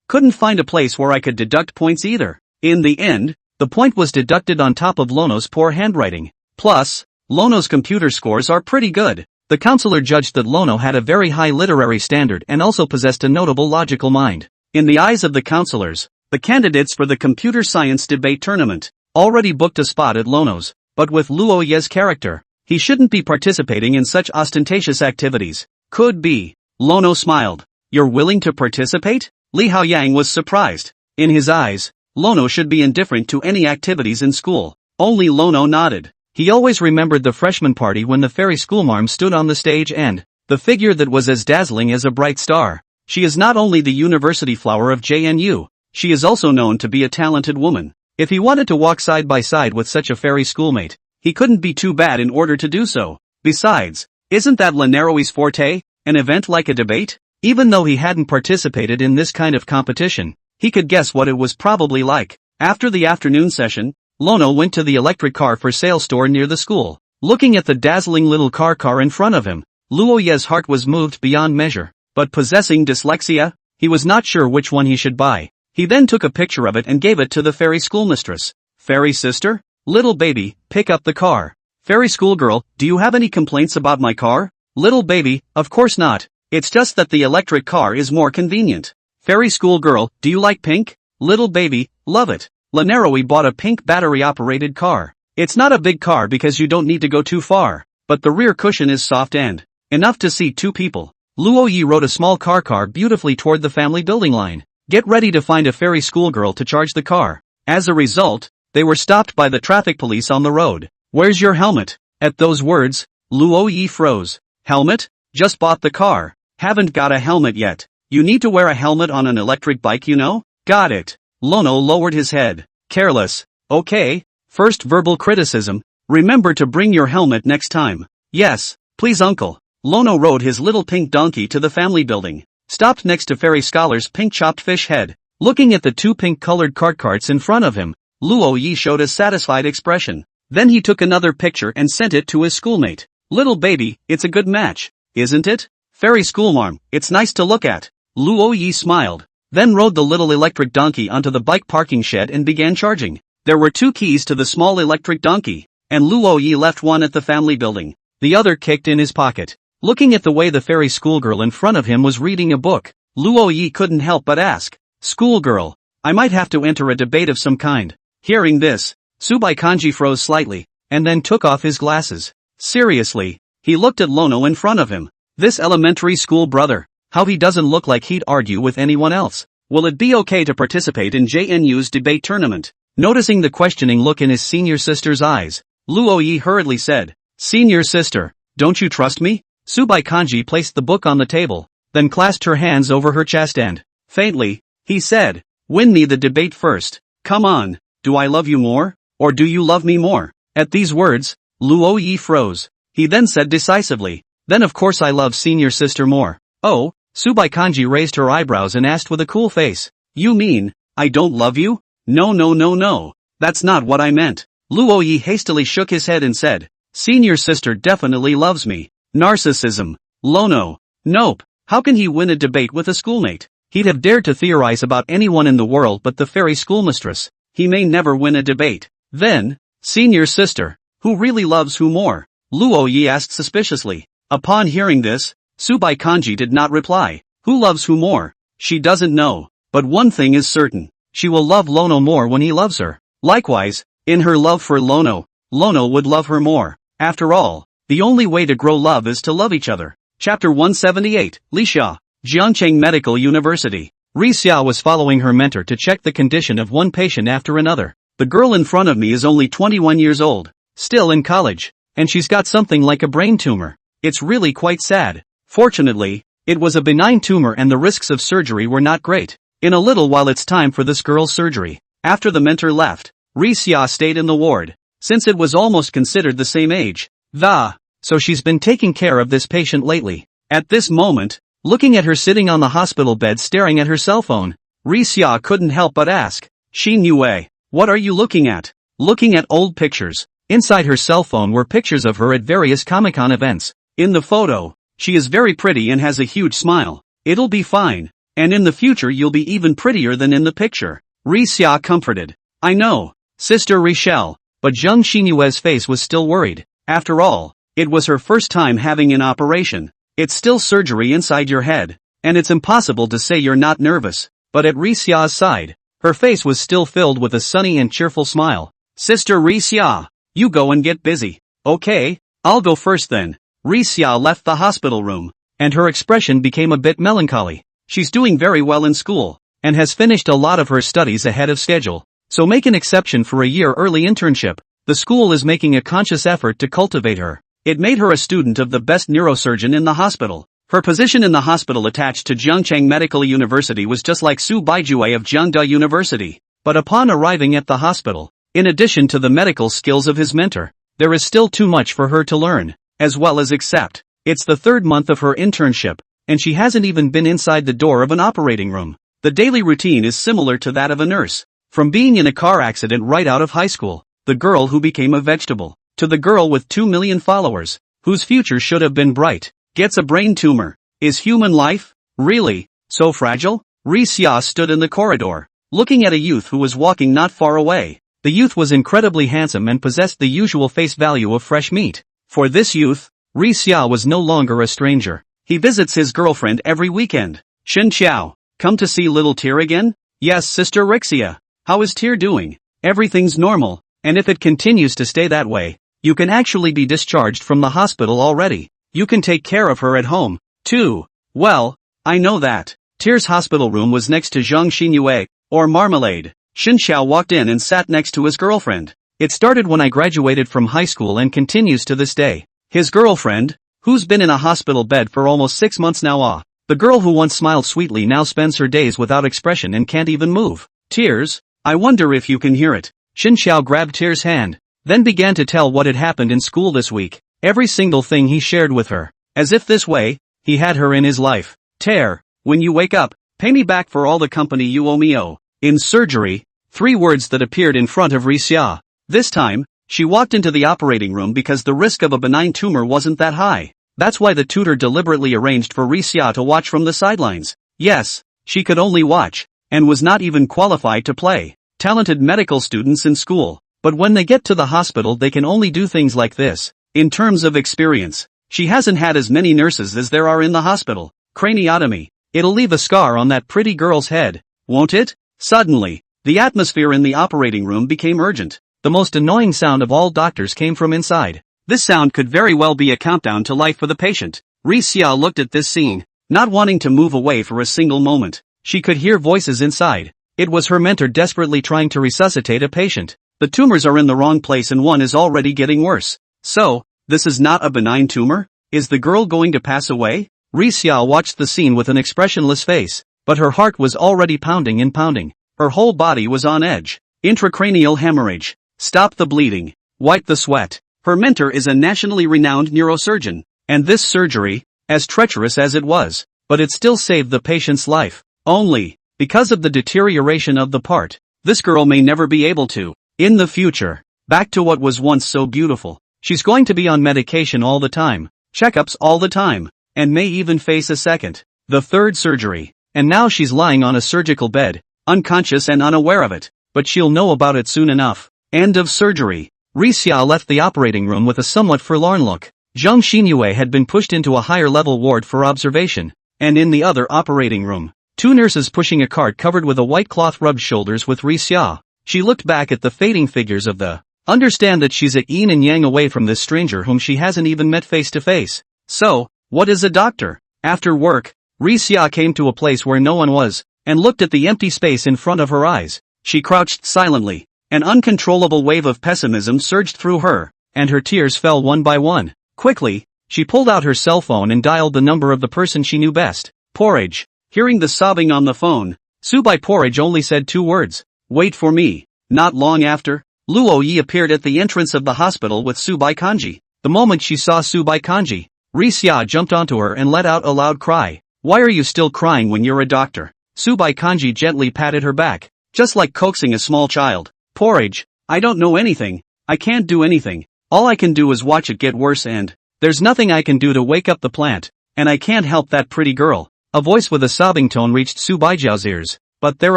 couldn't find a place where I could deduct points either. In the end, the point was deducted on top of Lono's poor handwriting. Plus, Lono's computer scores are pretty good. The counselor judged that Lono had a very high literary standard and also possessed a notable logical mind. In the eyes of the counselors, the candidates for the computer science debate tournament already booked a spot at Lono's, but with Luo Yi's character, he shouldn't be participating in such ostentatious activities. Could be. Lono smiled. "You're willing to participate?" Li Haoyang was surprised. In his eyes, Lono should be indifferent to any activities in school. Only Lono nodded. He always remembered the freshman party when the fairy schoolmarm stood on the stage and the figure that was as dazzling as a bright star. She is not only the university flower of JNU, she is also known to be a talented woman. If he wanted to walk side by side with such a fairy schoolmate, he couldn't be too bad in order to do so. Besides, isn't that Laneroi's forte, an event like a debate? Even though he hadn't participated in this kind of competition, he could guess what it was probably like. After the afternoon session, Lono went to the electric car for sale store near the school. Looking at the dazzling little car in front of him, Luo Yi's heart was moved beyond measure. But possessing dyslexia, he was not sure which one he should buy. He then took a picture of it and gave it to the fairy schoolmistress. "Fairy sister? Little baby, pick up the car." "Fairy schoolgirl, do you have any complaints about my car?" "Little baby, of course not. It's just that the electric car is more convenient." "Fairy schoolgirl, do you like pink?" "Little baby, love it. Laneroi bought a pink battery-operated car. It's not a big car because you don't need to go too far, but the rear cushion is soft and enough to seat 2 people." Luo Yi rode a small car beautifully toward the family building line. Get ready to find a fairy schoolgirl to charge the car. As a result, they were stopped by the traffic police on the road. "Where's your helmet?" At those words, Luo Yi froze. "Helmet? Just bought the car. Haven't got a helmet yet." "You need to wear a helmet on an electric bike, you know?" "Got it." Lono lowered his head. "Careless." "Okay. First verbal criticism. Remember to bring your helmet next time." "Yes, please uncle." Lono rode his little pink donkey to the family building, stopped next to Fairy Scholar's pink chopped fish head. Looking at the 2 pink-colored carts in front of him, Luo Yi showed a satisfied expression. Then he took another picture and sent it to his schoolmate. "Little baby, it's a good match, isn't it? Fairy schoolmarm, it's nice to look at." Luo Yi smiled, then rode the little electric donkey onto the bike parking shed and began charging. There were 2 keys to the small electric donkey, and Luo Yi left one at the family building, the other kicked in his pocket. Looking at the way the fairy schoolgirl in front of him was reading a book, Luo Yi couldn't help but ask, "Schoolgirl, I might have to enter a debate of some kind." Hearing this, Subai Kanji froze slightly, and then took off his glasses. Seriously, he looked at Lono in front of him. This elementary school brother, how he doesn't look like he'd argue with anyone else. Will it be okay to participate in JNU's debate tournament? Noticing the questioning look in his senior sister's eyes, Luo Yi hurriedly said, "Senior sister, don't you trust me?" Subai Kanji placed the book on the table, then clasped her hands over her chest and, faintly, he said, "Win me the debate first. Come on, do I love you more, or do you love me more?" At these words, Luo Yi froze. He then said decisively, "Then of course I love senior sister more." "Oh?" Subai Kanji raised her eyebrows and asked with a cool face, "You mean, I don't love you?" No, that's not what I meant." Luo Yi hastily shook his head and said, "Senior sister definitely loves me." Narcissism. Lono. Nope. How can he win a debate with a schoolmate? He'd have dared to theorize about anyone in the world but the fairy schoolmistress. He may never win a debate. Then, senior sister, who really loves who more? Luo Yi asked suspiciously. Upon hearing this, Subai Kanji did not reply. Who loves who more? She doesn't know. But one thing is certain. She will love Lono more when he loves her. Likewise, in her love for Lono, Lono would love her more. After all, the only way to grow love is to love each other. Chapter 178, Li Xia, Jiangcheng Medical University. Ri Xia was following her mentor to check the condition of one patient after another. The girl in front of me is only 21 years old, still in college, and she's got something like a brain tumor. It's really quite sad. Fortunately, it was a benign tumor and the risks of surgery were not great. In a little while it's time for this girl's surgery. After the mentor left, Ri Xia stayed in the ward, since it was almost considered the same age. So she's been taking care of this patient lately. At this moment, looking at her sitting on the hospital bed staring at her cell phone, Ri Xia couldn't help but ask, Xin Yue, what are you looking at? Looking at old pictures. Inside her cell phone were pictures of her at various Comic-Con events. In the photo, she is very pretty and has a huge smile. It'll be fine. And in the future you'll be even prettier than in the picture. Ri Xia comforted. I know, Sister Richelle, but Zheng Xinyue's face was still worried. After all, it was her first time having an operation. It's still surgery inside your head, and it's impossible to say you're not nervous. But at Ri Xia's side, her face was still filled with a sunny and cheerful smile. Sister Ri Xia, you go and get busy. Okay, I'll go first then. Ri Xia left the hospital room, and her expression became a bit melancholy. She's doing very well in school, and has finished a lot of her studies ahead of schedule. So make an exception for a year early internship. The school is making a conscious effort to cultivate her. It made her a student of the best neurosurgeon in the hospital. Her position in the hospital attached to Zhengcheng Medical University was just like Su Baijue of Jiangda University. But upon arriving at the hospital, in addition to the medical skills of his mentor, there is still too much for her to learn, as well as accept. It's the third month of her internship, and she hasn't even been inside the door of an operating room. The daily routine is similar to that of a nurse. From being in a car accident right out of high school, the girl who became a vegetable, to the girl with 2 million followers, whose future should have been bright, gets a brain tumor. Is human life, really, so fragile? Ri Xia stood in the corridor, looking at a youth who was walking not far away. The youth was incredibly handsome and possessed the usual face value of fresh meat. For this youth, Ri Xia was no longer a stranger. He visits his girlfriend every weekend. Shen Qiao, come to see little Tyr again? Yes, Sister Rixia. How is Tyr doing? Everything's normal, and if it continues to stay that way, you can actually be discharged from the hospital already. You can take care of her at home, too. Well, I know that. Tyr's hospital room was next to Zhang Xinyue, or Marmalade. Shen Xiao walked in and sat next to his girlfriend. It started when I graduated from high school and continues to this day. His girlfriend, who's been in a hospital bed for almost 6 months now. The girl who once smiled sweetly now spends her days without expression and can't even move. Tears, I wonder if you can hear it. Shen Xiao grabbed Tyr's hand, then began to tell what had happened in school this week. Every single thing he shared with her. As if this way, he had her in his life. Tyr, when you wake up, pay me back for all the company you owe me. In surgery, 3 words that appeared in front of Ri Xia. This time, she walked into the operating room because the risk of a benign tumor wasn't that high. That's why the tutor deliberately arranged for Ri Xia to watch from the sidelines. Yes, she could only watch, and was not even qualified to play. Talented medical students in school, but when they get to the hospital they can only do things like this. In terms of experience, she hasn't had as many nurses as there are in the hospital. Craniotomy. It'll leave a scar on that pretty girl's head, won't it? Suddenly, the atmosphere in the operating room became urgent. The most annoying sound of all doctors came from inside. This sound could very well be a countdown to life for the patient. Ri Xia looked at this scene, not wanting to move away for a single moment. She could hear voices inside. It was her mentor desperately trying to resuscitate a patient. The tumors are in the wrong place and one is already getting worse. So, this is not a benign tumor? Is the girl going to pass away? Ri Xia watched the scene with an expressionless face, but her heart was already pounding and pounding. Her whole body was on edge. Intracranial hemorrhage. Stop the bleeding. Wipe the sweat. Her mentor is a nationally renowned neurosurgeon, and this surgery, as treacherous as it was, but it still saved the patient's life. Only, because of the deterioration of the part, this girl may never be able to, in the future, back to what was once so beautiful. She's going to be on medication all the time, checkups all the time, and may even face the third surgery. And now she's lying on a surgical bed, unconscious and unaware of it, but she'll know about it soon enough. End of surgery. Ri Xia left the operating room with a somewhat forlorn look. Zhang Xinyue had been pushed into a higher-level ward for observation, and in the other operating room, 2 nurses pushing a cart covered with a white cloth rubbed shoulders with Ri Xia. She looked back at the fading figures of the understand that she's at yin and yang away from this stranger whom she hasn't even met face to face. So, what is a doctor? After work, Ri Xia came to a place where no one was, and looked at the empty space in front of her eyes. She crouched silently. An uncontrollable wave of pessimism surged through her, and her tears fell one by one. Quickly, she pulled out her cell phone and dialed the number of the person she knew best. Porridge. Hearing the sobbing on the phone, Subai Porridge only said 2 words. Wait for me. Not long after, Luo Yi appeared at the entrance of the hospital with Subai Kanji. The moment she saw Subai Kanji, Ri Xia jumped onto her and let out a loud cry. Why are you still crying when you're a doctor? Subai Kanji gently patted her back, just like coaxing a small child. Porridge, I don't know anything. I can't do anything. All I can do is watch it get worse and there's nothing I can do to wake up the plant. And I can't help that pretty girl. A voice with a sobbing tone reached Su Baijiao's ears. But they're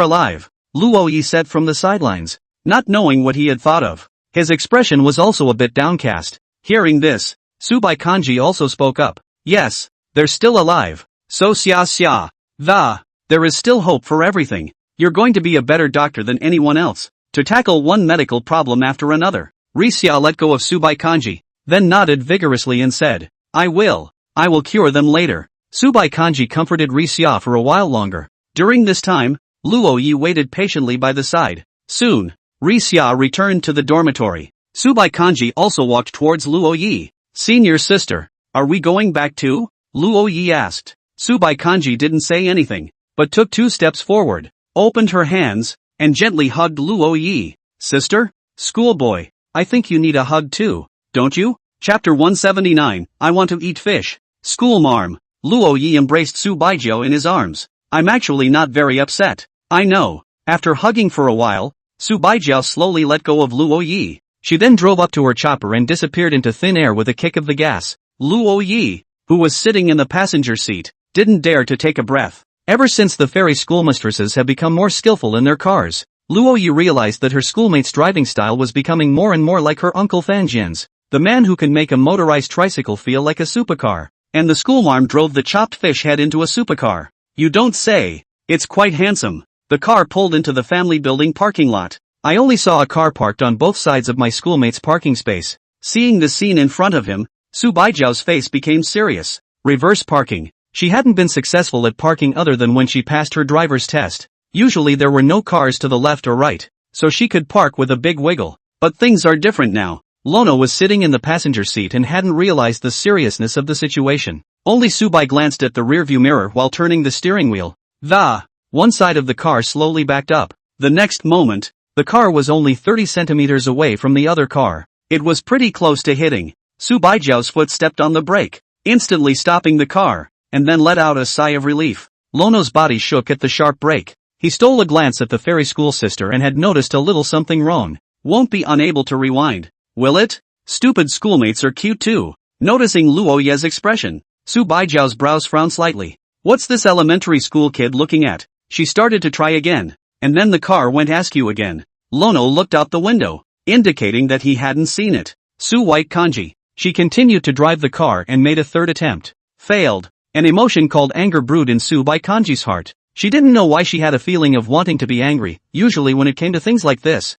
alive, Luo Yi said from the sidelines, not knowing what he had thought of. His expression was also a bit downcast. Hearing this, Subai Kanji also spoke up. Yes, they're still alive. So xia. There is still hope for everything. You're going to be a better doctor than anyone else. To tackle one medical problem after another. Ri Xia let go of Subai Kanji, then nodded vigorously and said, I will cure them later. Subai Kanji comforted Ri Xia for a while longer. During this time, Luo Yi waited patiently by the side. Soon, Ri Xia returned to the dormitory. Subai Kanji also walked towards Luo Yi. Senior sister, are we going back too? Luo Yi asked. Subai Kanji didn't say anything, but took 2 steps forward, opened her hands, and gently hugged Luo Yi. Sister? Schoolboy, I think you need a hug too, don't you? Chapter 179, I want to eat fish. School marm. Luo Yi embraced Su Baijiao in his arms. I'm actually not very upset. I know. After hugging for a while, Su Baijiao slowly let go of Luo Yi. She then drove up to her chopper and disappeared into thin air with a kick of the gas. Luo Yi, who was sitting in the passenger seat, didn't dare to take a breath. Ever since the fairy schoolmistresses have become more skillful in their cars, Luo Yi realized that her schoolmate's driving style was becoming more and more like her uncle Fan Jian's, the man who can make a motorized tricycle feel like a supercar. And the schoolmarm drove the chopped fish head into a supercar. You don't say. It's quite handsome. The car pulled into the family building parking lot. I only saw a car parked on both sides of my schoolmate's parking space. Seeing the scene in front of him, Su Baijiao's face became serious. Reverse parking. She hadn't been successful at parking other than when she passed her driver's test. Usually there were no cars to the left or right, so she could park with a big wiggle. But things are different now. Lono was sitting in the passenger seat and hadn't realized the seriousness of the situation. Only Subai glanced at the rearview mirror while turning the steering wheel. One side of the car slowly backed up. The next moment, the car was only 30 centimeters away from the other car. It was pretty close to hitting. Su Baijiao's foot stepped on the brake, instantly stopping the car, and then let out a sigh of relief. Lono's body shook at the sharp brake. He stole a glance at the fairy school sister and had noticed a little something wrong. Won't be unable to rewind, will it? Stupid schoolmates are cute too. Noticing Luo Ye's expression, Su Baijiao's brows frowned slightly. What's this elementary school kid looking at? She started to try again, and then the car went askew again. Lono looked out the window, indicating that he hadn't seen it. Su White Kanji. She continued to drive the car and made a third attempt. Failed. An emotion called anger brewed in Su Bai Kanji's heart. She didn't know why she had a feeling of wanting to be angry. Usually when it came to things like this,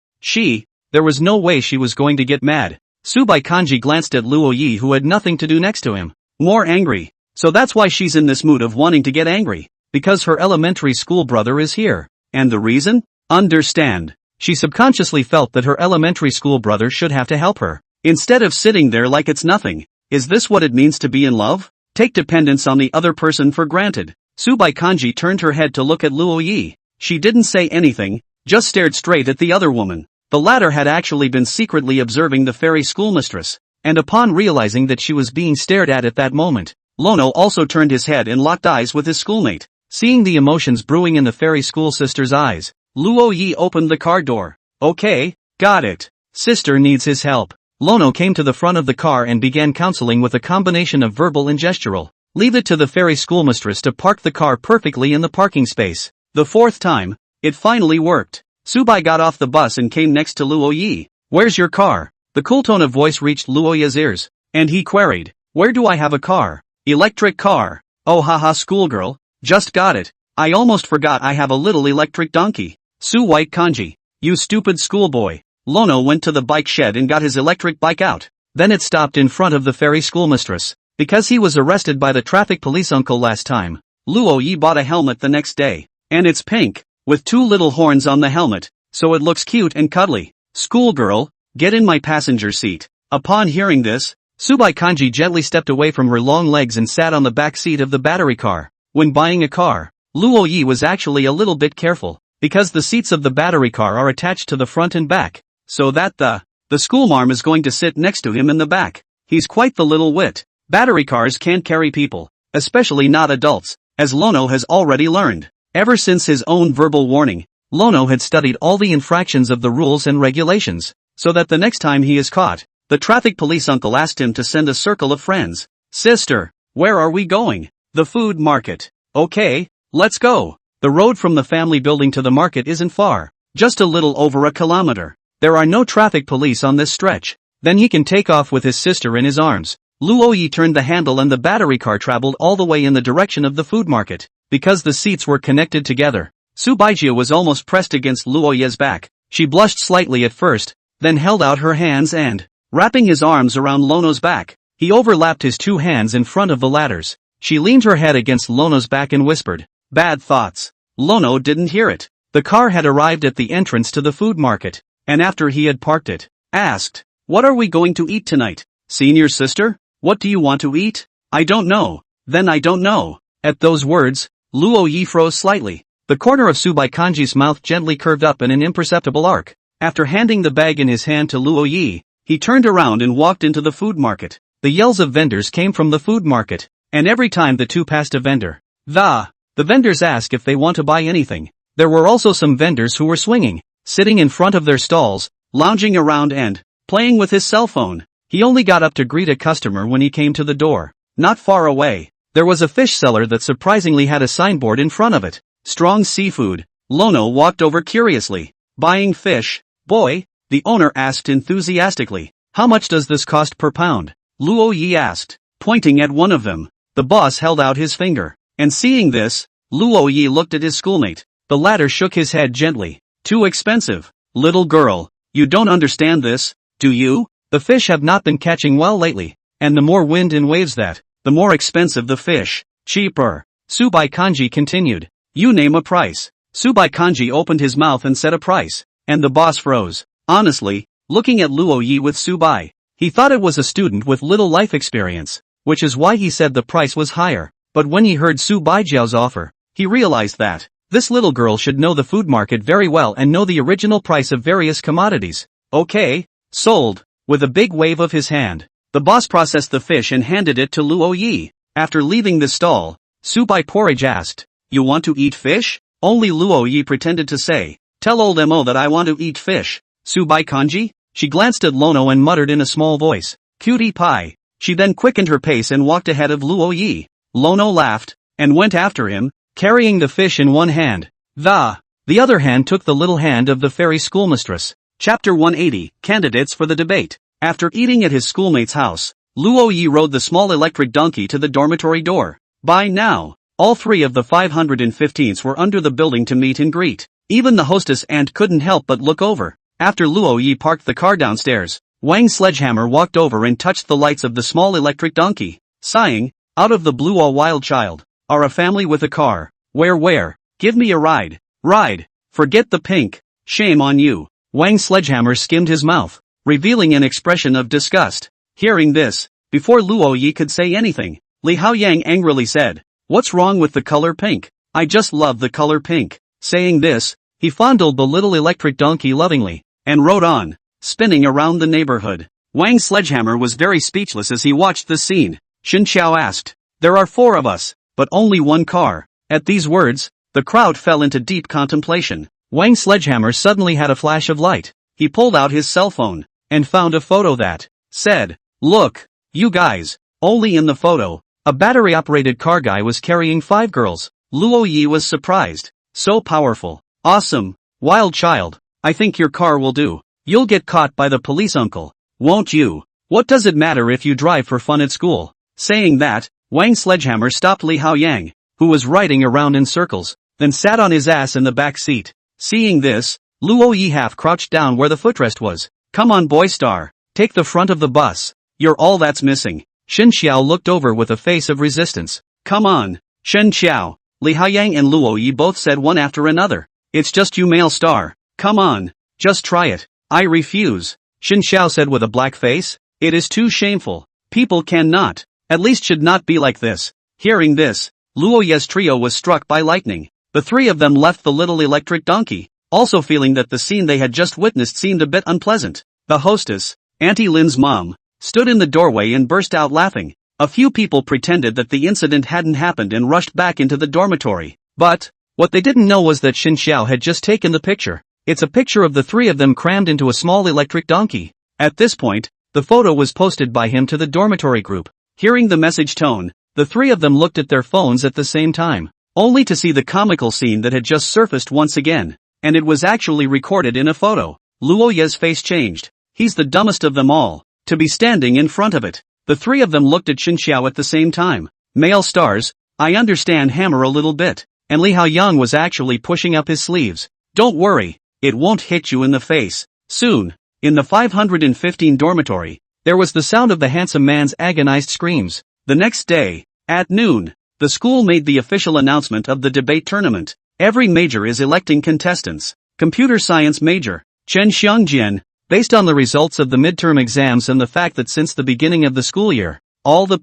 there was no way she was going to get mad. Subai Kanji glanced at Luo Yi who had nothing to do next to him. More angry. So that's why she's in this mood of wanting to get angry. Because her elementary school brother is here. And the reason? Understand. She subconsciously felt that her elementary school brother should have to help her. Instead of sitting there like it's nothing. Is this what it means to be in love? Take dependence on the other person for granted. Subai Kanji turned her head to look at Luo Yi. She didn't say anything, just stared straight at the other woman. The latter had actually been secretly observing the fairy schoolmistress, and upon realizing that she was being stared at that moment, Lono also turned his head and locked eyes with his schoolmate. Seeing the emotions brewing in the fairy school sister's eyes, Luo Yi opened the car door. Okay, got it. Sister needs his help. Lono came to the front of the car and began counseling with a combination of verbal and gestural. Leave it to the fairy schoolmistress to park the car perfectly in the parking space. The fourth time, it finally worked. Subai got off the bus and came next to Luo Yi. Where's your car? The cool tone of voice reached Luo Yi's ears, and he queried, where do I have a car? Electric car. Oh haha schoolgirl, just got it. I almost forgot I have a little electric donkey. Su White Kanji. You stupid schoolboy. Lono went to the bike shed and got his electric bike out. Then it stopped in front of the fairy schoolmistress. Because he was arrested by the traffic police uncle last time, Luo Yi bought a helmet the next day. And it's pink, with 2 little horns on the helmet, so it looks cute and cuddly. Schoolgirl, get in my passenger seat. Upon hearing this, Subai Kanji gently stepped away from her long legs and sat on the back seat of the battery car. When buying a car, Luo Yi was actually a little bit careful. because the seats of the battery car are attached to the front and back, so that the schoolmarm is going to sit next to him in the back. He's quite the little wit. Battery cars can't carry people, especially not adults, as Lono has already learned. Ever since his own verbal warning, Lono had studied all the infractions of the rules and regulations, so that the next time he is caught, the traffic police uncle asked him to send a circle of friends. Sister, where are we going? The food market. Okay, let's go. The road from the family building to the market isn't far, just a little over a kilometer. There are no traffic police on this stretch. Then he can take off with his sister in his arms. Luo Yi turned the handle and the battery car traveled all the way in the direction of the food market. Because the seats were connected together, Su Baijia was almost pressed against Luo Yi's back. She blushed slightly at first, then held out her hands and, wrapping his arms around Lono's back, he overlapped his two hands in front of the latter's. She leaned her head against Lono's back and whispered, "Bad thoughts." Lono didn't hear it. The car had arrived at the entrance to the food market, and after he had parked it, asked, "What are we going to eat tonight? Senior sister? What do you want to eat?" "I don't know." "Then I don't know." At those words, Luo Yi froze slightly. The corner of Subai Kanji's mouth gently curved up in an imperceptible arc. After handing the bag in his hand to Luo Yi, he turned around and walked into the food market. The yells of vendors came from the food market, and every time the two passed a vendor, the vendors asked if they want to buy anything. There were also some vendors who were swinging, sitting in front of their stalls, lounging around and playing with his cell phone. He only got up to greet a customer when he came to the door. Not far away, there was a fish seller that surprisingly had a signboard in front of it. Strong seafood. Lono walked over curiously. "Buying fish, boy?" the owner asked enthusiastically. "How much does this cost per pound?" Luo Yi asked, pointing at one of them. The boss held out his finger, and seeing this, Luo Yi looked at his schoolmate. The latter shook his head gently. "Too expensive. Little girl, you don't understand this, do you? The fish have not been catching well lately, and the more wind and waves the more expensive the fish. Cheaper." Subai Kanji continued. "You name a price." Subai Kanji opened his mouth and said a price, and the boss froze. Honestly, looking at Luo Yi with Subai, he thought it was a student with little life experience, which is why he said the price was higher. But when he heard Su Baijiao's offer, he realized that this little girl should know the food market very well and know the original price of various commodities. "Okay, sold." With a big wave of his hand, the boss processed the fish and handed it to Luo Yi. After leaving the stall, Subai Porridge asked, "You want to eat fish?" Only Luo Yi pretended to say, "Tell old Mo that I want to eat fish." "Subai Kanji?" She glanced at Lono and muttered in a small voice, "Cutie pie." She then quickened her pace and walked ahead of Luo Yi. Lono laughed, and went after him, carrying the fish in one hand. The other hand took the little hand of the fairy schoolmistress. Chapter 180, Candidates for the Debate. After eating at his schoolmate's house, Luo Yi rode the small electric donkey to the dormitory door. By now, all three of the 515s were under the building to meet and greet. Even the hostess aunt couldn't help but look over. After Luo Yi parked the car downstairs, Wang Sledgehammer walked over and touched the lights of the small electric donkey, sighing, "Out of the blue, a wild child. Are a family with a car. Where? Give me a ride. Ride. Forget the pink. Shame on you." Wang Sledgehammer skimmed his mouth, revealing an expression of disgust. Hearing this, before Luo Yi could say anything, Li Haoyang angrily said, "What's wrong with the color pink? I just love the color pink." Saying this, he fondled the little electric donkey lovingly, and rode on, spinning around the neighborhood. Wang Sledgehammer was very speechless as he watched the scene. Shen Qiao asked, "There are 4 of us, but only one car." At these words, the crowd fell into deep contemplation. Wang Sledgehammer suddenly had a flash of light. He pulled out his cell phone, and found a photo that said, "Look, you guys." Only in the photo, a battery-operated car guy was carrying 5 girls. Luo Yi was surprised. "So powerful. Awesome. Wild child. I think your car will do. You'll get caught by the police uncle, won't you? What does it matter if you drive for fun at school?" Saying that, Wang Sledgehammer stopped Li Haoyang, who was riding around in circles, then sat on his ass in the back seat. Seeing this, Luo Yi half crouched down where the footrest was. "Come on, boy star, take the front of the bus. You're all that's missing." Shen Qiao looked over with a face of resistance. "Come on, Shen Qiao." Li Haoyang and Luo Yi both said one after another. "It's just you, male star. Come on, just try it." "I refuse," Shen Qiao said with a black face. "It is too shameful. People cannot, at least should not be like this." Hearing this, Luo Yi's trio was struck by lightning. The three of them left the little electric donkey, also feeling that the scene they had just witnessed seemed a bit unpleasant. The hostess, Auntie Lynn's mom, stood in the doorway and burst out laughing. A few people pretended that the incident hadn't happened and rushed back into the dormitory. But what they didn't know was that Xin Xiao had just taken the picture. It's a picture of the three of them crammed into a small electric donkey. At this point, the photo was posted by him to the dormitory group. Hearing the message tone, the three of them looked at their phones at the same time, only to see the comical scene that had just surfaced once again. And it was actually recorded in a photo. Luo Ye's face changed. He's the dumbest of them all, to be standing in front of it. The three of them looked at Xin Xiao at the same time. Male stars, I understand hammer a little bit. And Li Haoyang was actually pushing up his sleeves. Don't worry, it won't hit you in the face. Soon, in the 515 dormitory, there was the sound of the handsome man's agonized screams. The next day, at noon, the school made the official announcement of the debate tournament. Every major is electing contestants. Computer science major, Chen Xiangjian, based on the results of the midterm exams and the fact that since the beginning of the school year, all the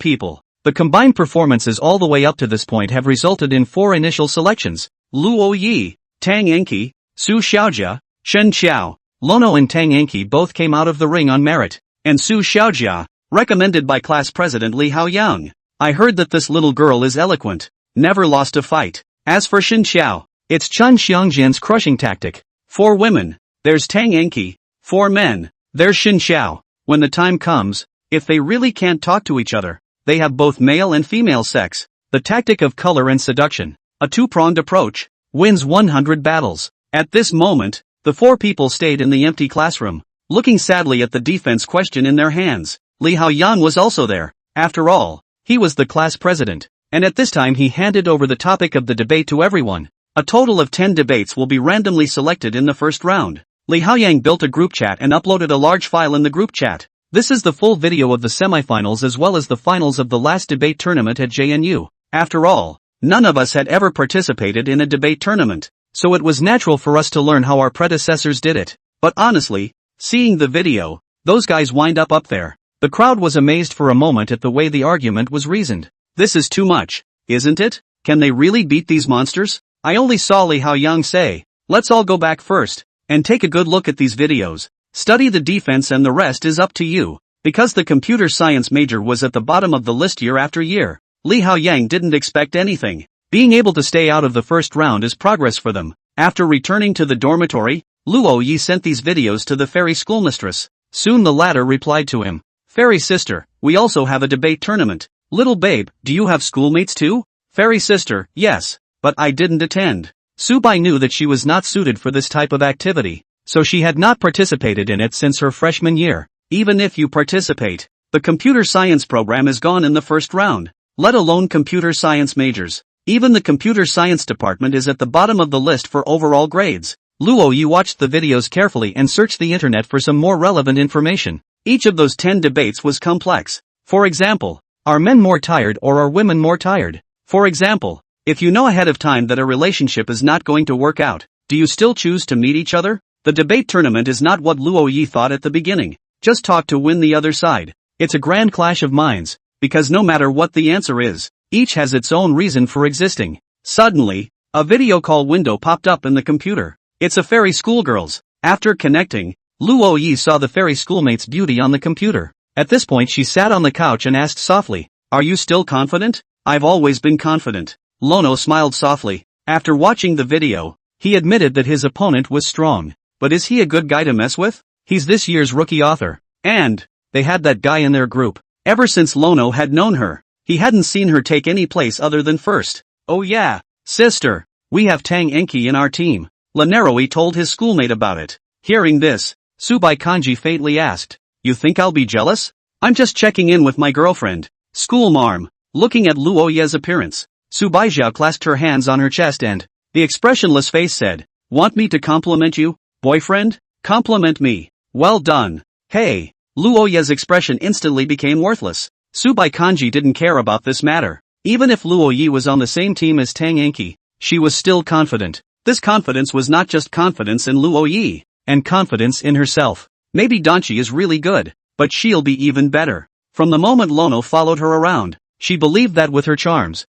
combined performances all the way up to this point have resulted in 4 initial selections. Luo Yi, Tang Enki, Su Xiaojia, Shen Qiao, Lono and Tang Enki both came out of the ring on merit, and Su Xiaojia, recommended by class president Li Haoyang. I heard that this little girl is eloquent, never lost a fight. As for Xin Xiao, it's Chen Xiangjian's crushing tactic. 4 women, there's Tang Enki. 4 men, there's Xin Xiao. When the time comes, if they really can't talk to each other, they have both male and female sex. The tactic of color and seduction, a 2-pronged approach, wins 100 battles. At this moment, the 4 people stayed in the empty classroom, looking sadly at the defense question in their hands. Li Haoyang was also there. After all, he was the class president, and at this time he handed over the topic of the debate to everyone. A total of 10 debates will be randomly selected in the first round. Li Haoyang built a group chat and uploaded a large file in the group chat. This is the full video of the semifinals as well as the finals of the last debate tournament at JNU. After all, none of us had ever participated in a debate tournament, so it was natural for us to learn how our predecessors did it. But honestly, seeing the video, those guys wind up there. The crowd was amazed for a moment at the way the argument was reasoned. This is too much, isn't it? Can they really beat these monsters? I only saw Li Haoyang say, let's all go back first and take a good look at these videos. Study the defense and the rest is up to you. Because the computer science major was at the bottom of the list year after year, Li Haoyang didn't expect anything. Being able to stay out of the first round is progress for them. After returning to the dormitory, Luo Yi sent these videos to the fairy schoolmistress. Soon the latter replied to him. Fairy sister, we also have a debate tournament. Little babe, do you have schoolmates too? Fairy sister, yes, but I didn't attend. Su Bai knew that she was not suited for this type of activity, so she had not participated in it since her freshman year. Even if you participate, the computer science program is gone in the first round, let alone computer science majors. Even the computer science department is at the bottom of the list for overall grades. Luo Yi watched the videos carefully and searched the internet for some more relevant information. Each of those 10 debates was complex. For example, are men more tired or are women more tired? For example, if you know ahead of time that a relationship is not going to work out, do you still choose to meet each other? The debate tournament is not what Luo Yi thought at the beginning. Just talk to win the other side. It's a grand clash of minds, because no matter what the answer is, each has its own reason for existing. Suddenly, a video call window popped up in the computer. It's a fairy schoolgirl's. After connecting, Luo Yi saw the fairy schoolmate's beauty on the computer. At this point she sat on the couch and asked softly, "Are you still confident?" "I've always been confident." Lono smiled softly. After watching the video, he admitted that his opponent was strong. But is he a good guy to mess with? He's this year's rookie author. And they had that guy in their group. Ever since Lono had known her, he hadn't seen her take any place other than first. "Oh yeah, sister, we have Tang Enki in our team." Lanaroi told his schoolmate about it. Hearing this, Subai Kanji faintly asked, "You think I'll be jealous?" "I'm just checking in with my girlfriend." School marm, looking at Luo Ye's appearance, Subai Zhao clasped her hands on her chest and, the expressionless face said, "Want me to compliment you, boyfriend? Compliment me. Well done." Hey, Luo Ye's expression instantly became worthless. Subai Kanji didn't care about this matter. Even if Luo Yi was on the same team as Tang Enki, she was still confident. This confidence was not just confidence in Luo Yi, and confidence in herself. Maybe Danchi is really good, but she'll be even better. From the moment Lono followed her around, she believed that with her charms,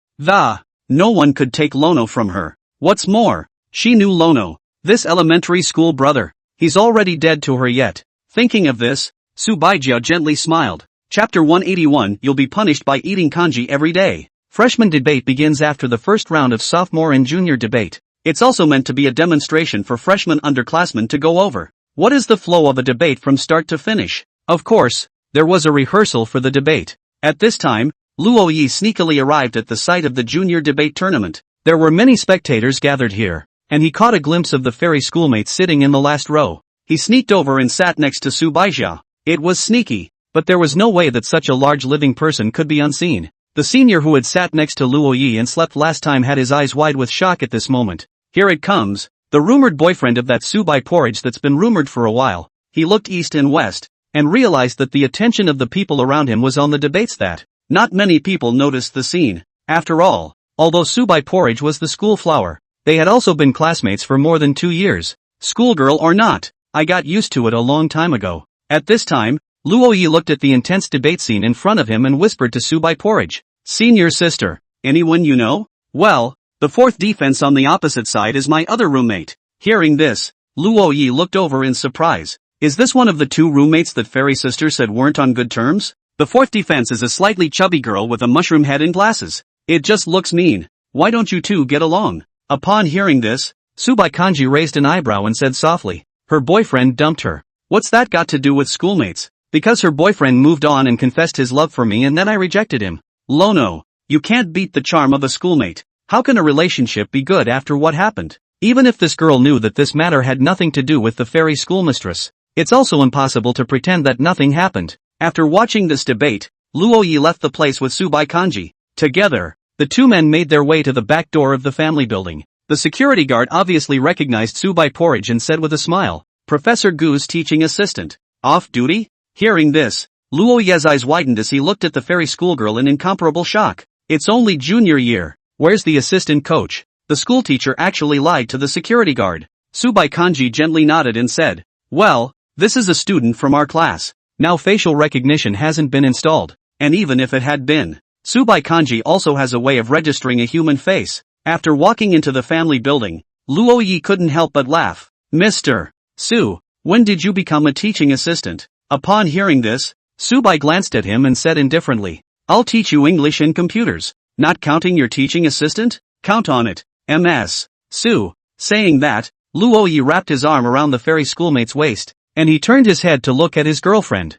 no one could take Lono from her. What's more, she knew Lono, this elementary school brother. He's already dead to her yet. Thinking of this, Subaijia gently smiled. Chapter 181 You'll be punished by eating kanji every day. Freshman debate begins after the first round of sophomore and junior debate. It's also meant to be a demonstration for freshman underclassmen to go over. What is the flow of a debate from start to finish? Of course, there was a rehearsal for the debate. At this time, Luo Yi sneakily arrived at the site of the junior debate tournament. There were many spectators gathered here, and he caught a glimpse of the fairy schoolmates sitting in the last row. He sneaked over and sat next to Subaijia. It was sneaky, but there was no way that such a large living person could be unseen. The senior who had sat next to Luo Yi and slept last time had his eyes wide with shock at this moment. Here it comes, the rumored boyfriend of that Subai porridge that's been rumored for a while. He looked east and west, and realized that the attention of the people around him was on the debates that. Not many people noticed the scene. After all, although Subai porridge was the school flower, they had also been classmates for more than 2 years. Schoolgirl or not, I got used to it a long time ago. At this time, Luo Yi looked at the intense debate scene in front of him and whispered to Subai porridge. Senior sister, anyone you know? Well, the fourth defense on the opposite side is my other roommate. Hearing this, Luo Yi looked over in surprise. Is this one of the 2 roommates that fairy sister said weren't on good terms? The fourth defense is a slightly chubby girl with a mushroom head and glasses. It just looks mean. Why don't you two get along? Upon hearing this, Subai Kanji raised an eyebrow and said softly, her boyfriend dumped her. What's that got to do with schoolmates? Because her boyfriend moved on and confessed his love for me and then I rejected him. Lono, you can't beat the charm of a schoolmate. How can a relationship be good after what happened? Even if this girl knew that this matter had nothing to do with the fairy schoolmistress, it's also impossible to pretend that nothing happened. After watching this debate, Luo Yi left the place with Subai Kanji. Together, the 2 men made their way to the back door of the family building. The security guard obviously recognized Subai porridge and said with a smile, Professor Gu's teaching assistant. Off duty? Hearing this, Luo Yi's eyes widened as he looked at the fairy schoolgirl in incomparable shock. It's only junior year. Where's the assistant coach? The schoolteacher actually lied to the security guard. Subai Kanji gently nodded and said, well, this is a student from our class. Now facial recognition hasn't been installed, and even if it had been, Subai Kanji also has a way of registering a human face. After walking into the family building, Luo Yi couldn't help but laugh. Mr. Su, when did you become a teaching assistant? Upon hearing this, Subai glanced at him and said indifferently, I'll teach you English and computers. Not counting your teaching assistant? Count on it, Ms. Su. Saying that, Luo Yi wrapped his arm around the fairy schoolmate's waist, and he turned his head to look at his girlfriend.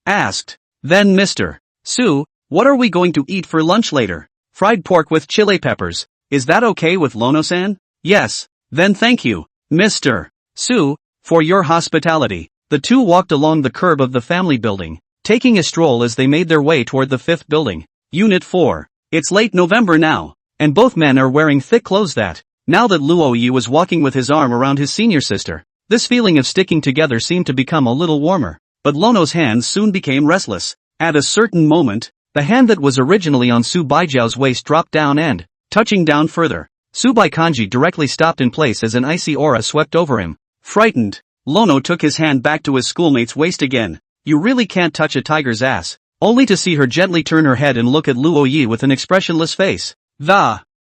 Asked. Then Mr. Su, what are we going to eat for lunch later? Fried pork with chili peppers. Is that okay with Lono-san? Yes. Then thank you, Mr. Su, for your hospitality. The 2 walked along the curb of the family building, taking a stroll as they made their way toward the 5th building. Unit 4. It's late November now, and both men are wearing thick clothes that, now that Luo Yi was walking with his arm around his senior sister, this feeling of sticking together seemed to become a little warmer. But Lono's hands soon became restless. At a certain moment, the hand that was originally on Subaijiao's waist dropped down and, touching down further, Subai Kanji directly stopped in place as an icy aura swept over him. Frightened, Lono took his hand back to his schoolmate's waist again. You really can't touch a tiger's ass. Only to see her gently turn her head and look at Luo Yi with an expressionless face.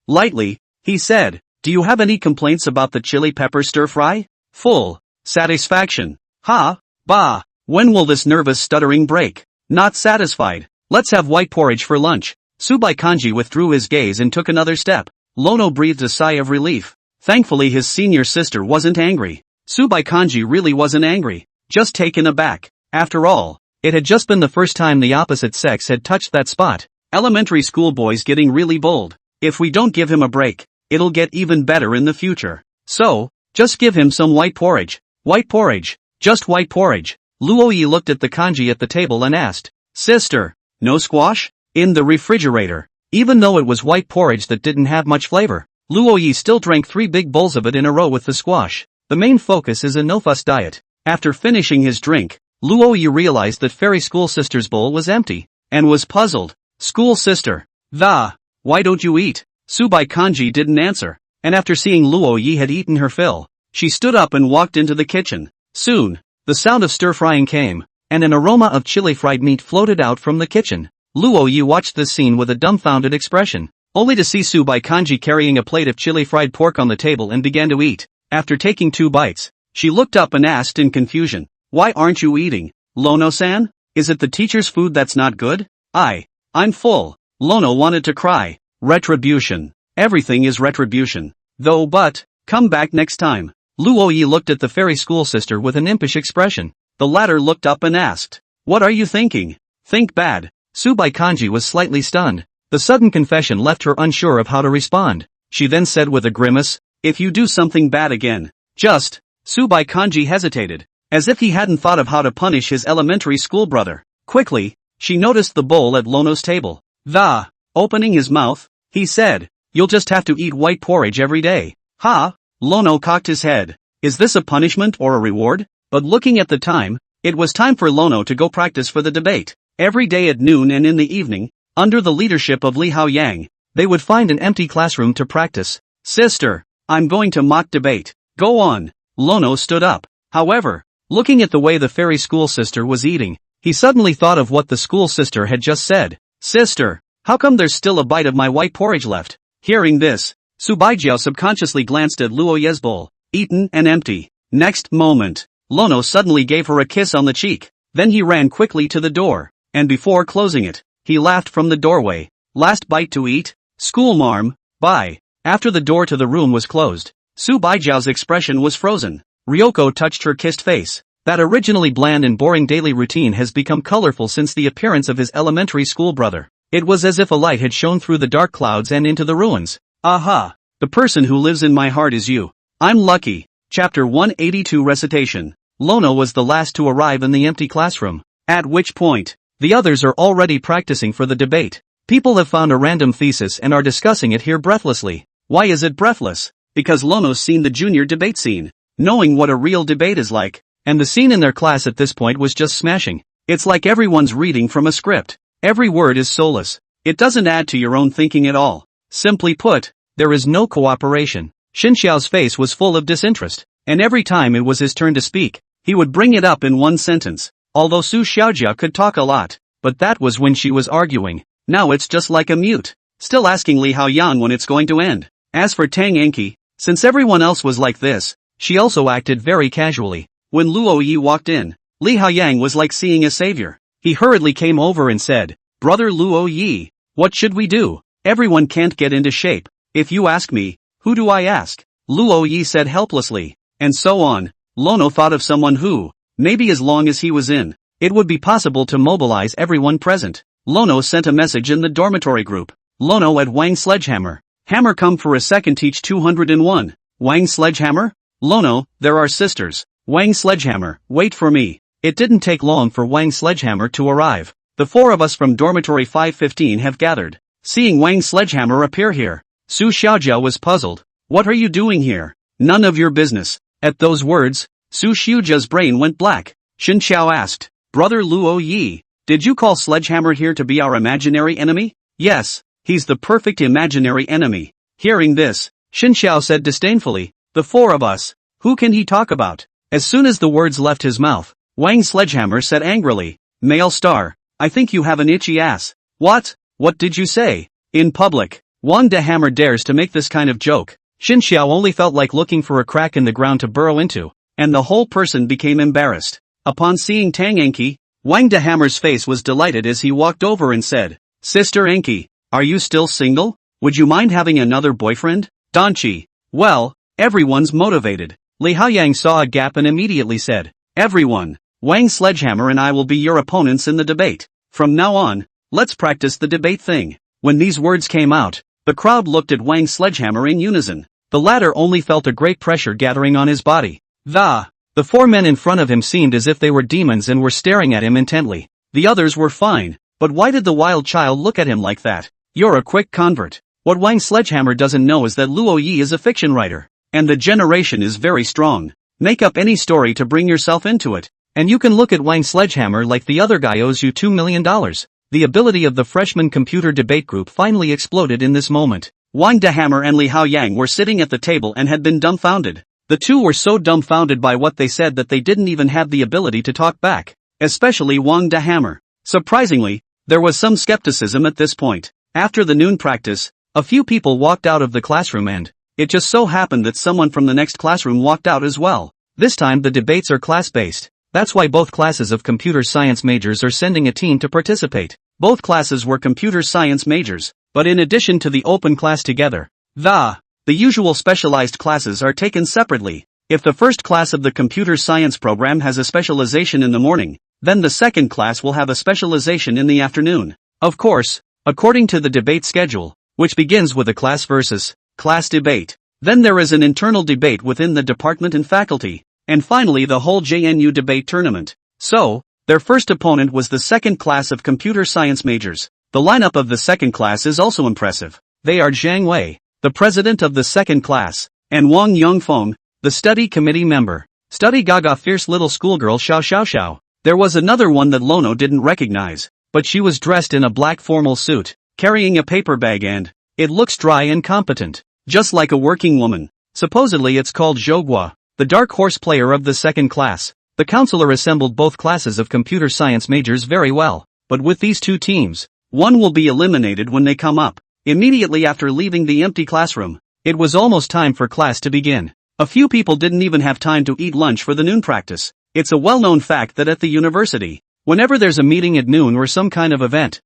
Lightly, he said, do you have any complaints about the chili pepper stir-fry? Full satisfaction. When will this nervous stuttering break? Not satisfied. Let's have white porridge for lunch. Subai Kanji withdrew his gaze and took another step. Lono breathed a sigh of relief. Thankfully his senior sister wasn't angry. Subai Kanji really wasn't angry, just taken aback. After all, it had just been the first time the opposite sex had touched that spot. Elementary school boys getting really bold. If we don't give him a break, it'll get even better in the future. So, just give him some white porridge. White porridge. Just white porridge. Luo Yi looked at the kanji at the table and asked, Sister, no squash? In the refrigerator. Even though it was white porridge that didn't have much flavor, Luo Yi still drank 3 big bowls of it in a row with the squash. The main focus is a no-fuss diet. After finishing his drink, Luo Yi realized that fairy school sister's bowl was empty, and was puzzled. School sister. Why don't you eat? Subai Kanji didn't answer, and after seeing Luo Yi had eaten her fill, she stood up and walked into the kitchen. Soon, the sound of stir-frying came, and an aroma of chili fried meat floated out from the kitchen. Luo Yi watched this scene with a dumbfounded expression. only to see Subai Kanji carrying a plate of chili fried pork on the table and began to eat. After taking 2 bites, she looked up and asked in confusion, "Why aren't you eating, Lono-san? Is it the teacher's food that's not good?" I'm full. Lono wanted to cry. Retribution. Everything is retribution. Though but, come back next time. Luoyi looked at the fairy school sister with an impish expression. The latter looked up and asked, "What are you thinking?" "Think bad." Subai Kanji was slightly stunned. The sudden confession left her unsure of how to respond. She then said with a grimace, "If you do something bad again, just..." Subai Kanji hesitated, as if he hadn't thought of how to punish his elementary school brother. Quickly, she noticed the bowl at Lono's table. Opening his mouth, he said, "You'll just have to eat white porridge every day." "Ha?" Lono cocked his head. "Is this a punishment or a reward?" But looking at the time, it was time for Lono to go practice for the debate. Every day at noon and in the evening, under the leadership of Li Haoyang, they would find an empty classroom to practice. "Sister, I'm going to mock debate." "Go on." Lono stood up. However, looking at the way the fairy school sister was eating, he suddenly thought of what the school sister had just said. "Sister, how come there's still a bite of my white porridge left?" Hearing this, Subaijiao subconsciously glanced at Luoye's bowl, eaten and empty. Next moment, Lono suddenly gave her a kiss on the cheek. Then he ran quickly to the door, and before closing it, he laughed from the doorway. "Last bite to eat? School marm, bye." After the door to the room was closed, Subaijiao's expression was frozen. Ryoko touched her kissed face. That originally bland and boring daily routine has become colorful since the appearance of his elementary school brother. It was as if a light had shone through the dark clouds and into the ruins. "Aha! The person who lives in my heart is you. I'm lucky." Chapter 182 Recitation. Lono was the last to arrive in the empty classroom, at which point, the others are already practicing for the debate. People have found a random thesis and are discussing it here breathlessly. Why is it breathless? Because Lono's seen the junior debate scene, knowing what a real debate is like, and the scene in their class at this point was just smashing. It's like everyone's reading from a script. Every word is soulless. It doesn't add to your own thinking at all. Simply put, there is no cooperation. Xinxiao's face was full of disinterest, and every time it was his turn to speak, he would bring it up in one sentence. Although Su Xiaojia could talk a lot, but that was when she was arguing. Now it's just like a mute, still asking Li Haoyang when it's going to end. As for Tang Enki, since everyone else was like this, she also acted very casually. When Luo Yi walked in, Li Haoyang was like seeing a savior. He hurriedly came over and said, "Brother Luo Yi, what should we do? Everyone can't get into shape. If you ask me, who do I ask?" Luo Yi said helplessly. And so on. Lono thought of someone who, maybe as long as he was in, it would be possible to mobilize everyone present. Lono sent a message in the dormitory group. "Lono at Wang Sledgehammer. Hammer come for a second teach 201. Wang Sledgehammer? Lono, there are sisters. Wang Sledgehammer, wait for me." It didn't take long for Wang Sledgehammer to arrive. The 4 of us from dormitory 515 have gathered. Seeing Wang Sledgehammer appear here, Su Xiaojia was puzzled. "What are you doing here?" "None of your business." At those words, Su Xiaojia's brain went black. Xin Xiao asked, "Brother Luo Yi, did you call Sledgehammer here to be our imaginary enemy?" "Yes, he's the perfect imaginary enemy." Hearing this, Xin Xiao said disdainfully, "The 4 of us, who can he talk about?" As soon as the words left his mouth, Wang Sledgehammer said angrily, "Male star, I think you have an itchy ass." "What? What did you say?" "In public, Wang de Hammer dares to make this kind of joke." Xin Xiao only felt like looking for a crack in the ground to burrow into, and the whole person became embarrassed. Upon seeing Tang Enki, Wang de Hammer's face was delighted as he walked over and said, "Sister Enki, are you still single? Would you mind having another boyfriend?" "Donchi. Well, everyone's motivated." Li Haoyang saw a gap and immediately said, "Everyone, Wang Sledgehammer and I will be your opponents in the debate. From now on, let's practice the debate thing." When these words came out, the crowd looked at Wang Sledgehammer in unison. The latter only felt a great pressure gathering on his body. The 4 men in front of him seemed as if they were demons and were staring at him intently. The others were fine, but why did the wild child look at him like that? "You're a quick convert." What Wang Sledgehammer doesn't know is that Luo Yi is a fiction writer, and the generation is very strong. Make up any story to bring yourself into it, and you can look at Wang Sledgehammer like the other guy owes you $2 million. The ability of the freshman computer debate group finally exploded in this moment. Wang de Hammer and Li Haoyang were sitting at the table and had been dumbfounded. The two were so dumbfounded by what they said that they didn't even have the ability to talk back, especially Wang de Hammer. Surprisingly, there was some skepticism at this point. After the noon practice, A few people walked out of the classroom and it just so happened that someone from the next classroom walked out as well. This time the debates are class-based. That's why both classes of computer science majors are sending a team to participate. Both classes were computer science majors, but in addition to the open class together, the usual specialized classes are taken separately. If the first class of the computer science program has a specialization in the morning, then the second class will have a specialization in the afternoon. Of course, according to the debate schedule, which begins with a class versus class debate. Then there is an internal debate within the department and faculty, and finally the whole JNU debate tournament. So, their first opponent was the second class of computer science majors. The lineup of the second class is also impressive. They are Zhang Wei, the president of the second class, and Wang Yongfeng, the study committee member. Study Gaga fierce little schoolgirl Xiao Xiao Xiao. There was another one that Lono didn't recognize, but she was dressed in a black formal suit, carrying a paper bag and it looks dry and competent, just like a working woman. Supposedly it's called Zhouguo, the dark horse player of the second class. The counselor assembled both classes of computer science majors very well, but with these two teams, one will be eliminated when they come up, immediately after leaving the empty classroom. It was almost time for class to begin. A few people didn't even have time to eat lunch for the noon practice. It's a well-known fact that at the university, whenever there's a meeting at noon or some kind of event,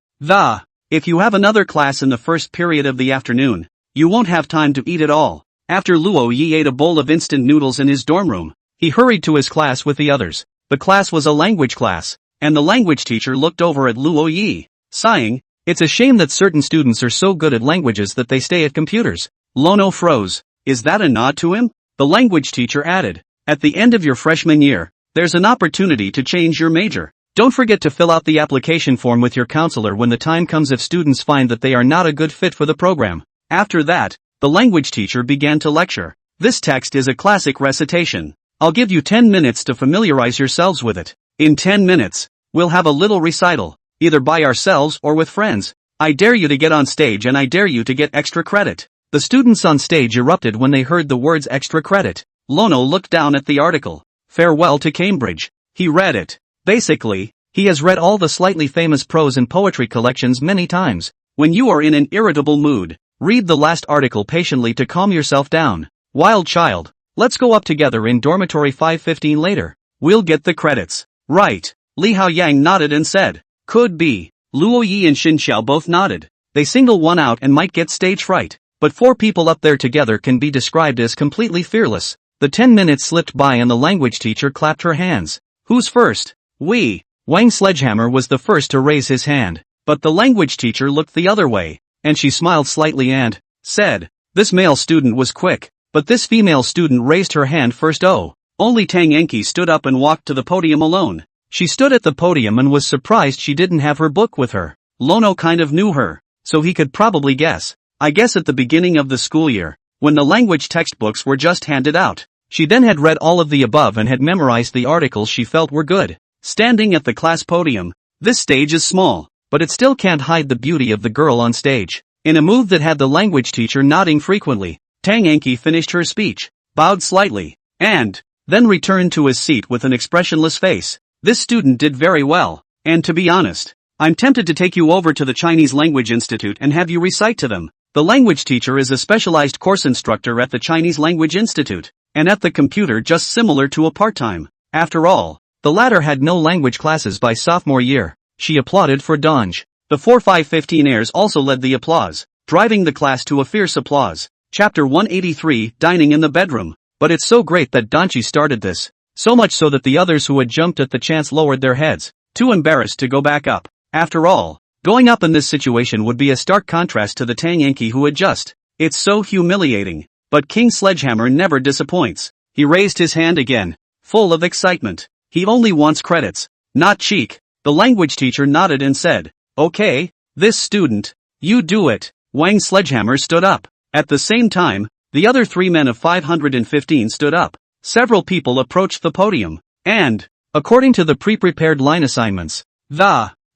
if you have another class in the first period of the afternoon, you won't have time to eat at all. After Luo Yi ate a bowl of instant noodles in his dorm room, he hurried to his class with the others. The class was a language class, and the language teacher looked over at Luo Yi, sighing, "It's a shame that certain students are so good at languages that they stay at computers." Lono froze. Is that a nod to him? The language teacher added, "At the end of your freshman year, there's an opportunity to change your major. Don't forget to fill out the application form with your counselor when the time comes if students find that they are not a good fit for the program." After that, the language teacher began to lecture. This text is a classic recitation. I'll give you 10 minutes to familiarize yourselves with it. In 10 minutes, we'll have a little recital, either by ourselves or with friends. I dare you to get on stage and I dare you to get extra credit. The students on stage erupted when they heard the words extra credit. Lono looked down at the article. Farewell to Cambridge. He read it. Basically, he has read all the slightly famous prose and poetry collections many times. When you are in an irritable mood, read the last article patiently to calm yourself down. Wild child, let's go up together in dormitory 515 later. We'll get the credits. Right. Li Haoyang nodded and said, "Could be." Luo Yi and Xin Xiao both nodded. They single one out and might get stage fright. But 4 people up there together can be described as completely fearless. The 10 minutes slipped by and the language teacher clapped her hands. Who's first? We. Wang Sledgehammer was the first to raise his hand. But the language teacher looked the other way, and she smiled slightly and said, "This male student was quick, but this female student raised her hand first." Oh. Only Tang Enki stood up and walked to the podium alone. She stood at the podium and was surprised she didn't have her book with her. Lono kind of knew her, so he could probably guess. I guess at the beginning of the school year, when the language textbooks were just handed out, she then had read all of the above and had memorized the articles she felt were good. Standing at the class podium, this stage is small, but it still can't hide the beauty of the girl on stage. In a move that had the language teacher nodding frequently, Tang Enki finished her speech, bowed slightly, and then returned to his seat with an expressionless face. This student did very well, and to be honest, I'm tempted to take you over to the Chinese Language Institute and have you recite to them. The language teacher is a specialized course instructor at the Chinese Language Institute, and at the computer just similar to a part-time. After all, the latter had no language classes by sophomore year. She applauded for Donge. The 4-5-15ers also led the applause, driving the class to a fierce applause. Chapter 183, Dining in the Bedroom. But it's so great that Donchi started this. So much so that the others who had jumped at the chance lowered their heads, too embarrassed to go back up. After all, going up in this situation would be a stark contrast to the Tang Enki who had just. It's so humiliating. But King Sledgehammer never disappoints. He raised his hand again, full of excitement. He only wants credits, not cheek. The language teacher nodded and said, "Okay, this student, you do it." Wang Sledgehammer stood up. At the same time, the other 3 men of 515 stood up. Several people approached the podium, and, according to the pre-prepared line assignments,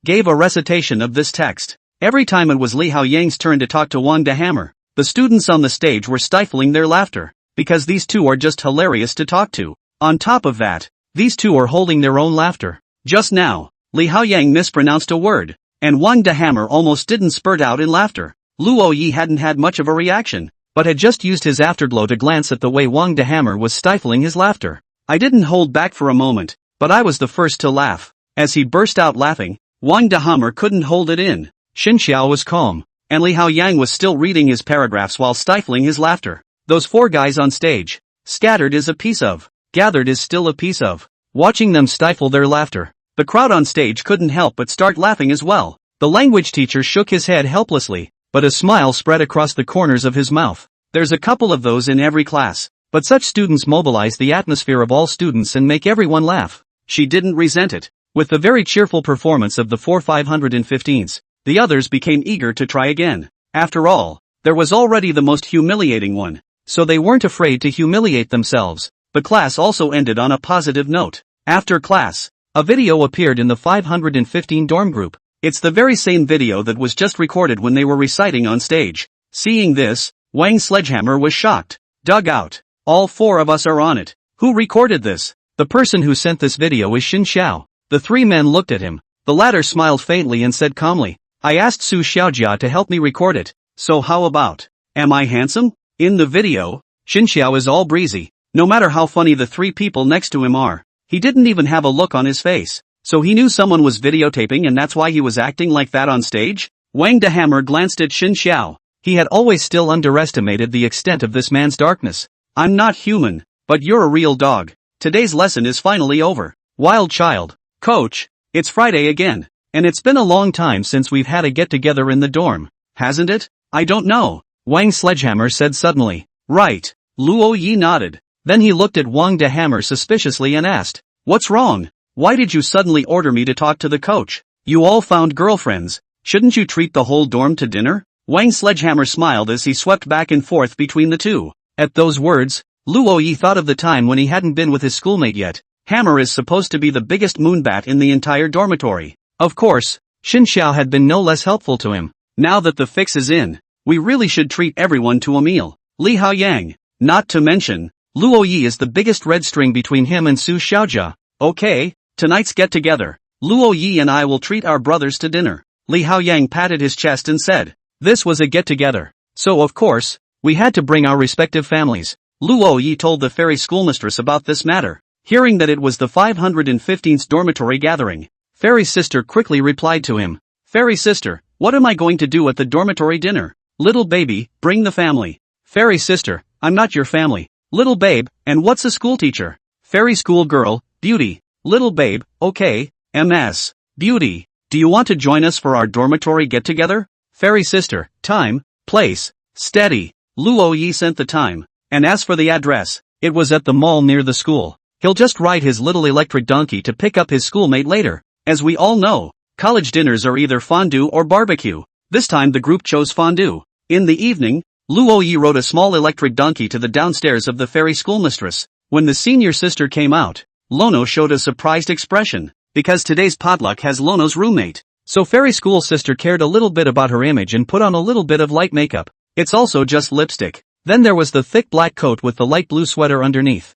gave a recitation of this text. Every time it was Li Haoyang's turn to talk to Wang de Hammer, the students on the stage were stifling their laughter, because these two are just hilarious to talk to. On top of that, these two are holding their own laughter. Just now, Li Haoyang mispronounced a word, and Wang de Hammer almost didn't spurt out in laughter. Luo Yi hadn't had much of a reaction, but had just used his afterglow to glance at the way Wang Dehammer was stifling his laughter. I didn't hold back for a moment, but I was the first to laugh. As he burst out laughing, Wang Dehammer couldn't hold it in. Xin Xiao was calm, and Li Haoyang was still reading his paragraphs while stifling his laughter. Those four guys on stage. Scattered is a piece of. Gathered is still a piece of. Watching them stifle their laughter, the crowd on stage couldn't help but start laughing as well. The language teacher shook his head helplessly, but a smile spread across the corners of his mouth. There's a couple of those in every class, but such students mobilize the atmosphere of all students and make everyone laugh. She didn't resent it. With the very cheerful performance of the 4 515s, the others became eager to try again. After all, there was already the most humiliating one, so they weren't afraid to humiliate themselves. The class also ended on a positive note. After class, a video appeared in the 515 dorm group. It's the very same video that was just recorded when they were reciting on stage. Seeing this, Wang Sledgehammer was shocked. Dug out. All four of us are on it. Who recorded this? The person who sent this video is Xin Xiao. The three men looked at him. The latter smiled faintly and said calmly, I asked Su Xiaojia to help me record it, so how about? Am I handsome? In the video, Xin Xiao is all breezy. No matter how funny the three people next to him are, he didn't even have a look on his face. So he knew someone was videotaping and that's why he was acting like that on stage? Wang Dehammer glanced at Xin Xiao. He had always still underestimated the extent of this man's darkness. I'm not human, but you're a real dog. Today's lesson is finally over. Wild child. Coach, it's Friday again. And it's been a long time since we've had a get-together in the dorm, hasn't it? I don't know, Wang Sledgehammer said suddenly. Right. Luo Yi nodded. Then he looked at Wang Dehammer suspiciously and asked, What's wrong? Why did you suddenly order me to talk to the coach? You all found girlfriends. Shouldn't you treat the whole dorm to dinner? Wang Sledgehammer smiled as he swept back and forth between the two. At those words, Luo Yi thought of the time when he hadn't been with his schoolmate yet. Hammer is supposed to be the biggest moonbat in the entire dormitory. Of course, Xin Xiao had been no less helpful to him. Now that the fix is in, we really should treat everyone to a meal. Li Haoyang. Not to mention, Luo Yi is the biggest red string between him and Su Xiaojia. Okay, tonight's get-together. Luo Yi and I will treat our brothers to dinner. Li Haoyang patted his chest and said, This was a get-together. So of course, we had to bring our respective families. Luo Yi told the fairy schoolmistress about this matter. Hearing that it was the 515th dormitory gathering, Fairy sister quickly replied to him. Fairy sister, what am I going to do at the dormitory dinner? Little baby, bring the family. Fairy sister, I'm not your family. Little babe, and what's a schoolteacher? Fairy school girl, beauty. Little babe, okay, MS. Beauty, do you want to join us for our dormitory get-together? Fairy sister, time, place, steady. Luo Yi sent the time. And as for the address, it was at the mall near the school. He'll just ride his little electric donkey to pick up his schoolmate later. As we all know, college dinners are either fondue or barbecue. This time the group chose fondue. In the evening, Luo Yi rode a small electric donkey to the downstairs of the fairy schoolmistress. When the senior sister came out, Lono showed a surprised expression, because today's potluck has Lono's roommate. So fairy school sister cared a little bit about her image and put on a little bit of light makeup. It's also just lipstick. Then there was the thick black coat with the light blue sweater underneath.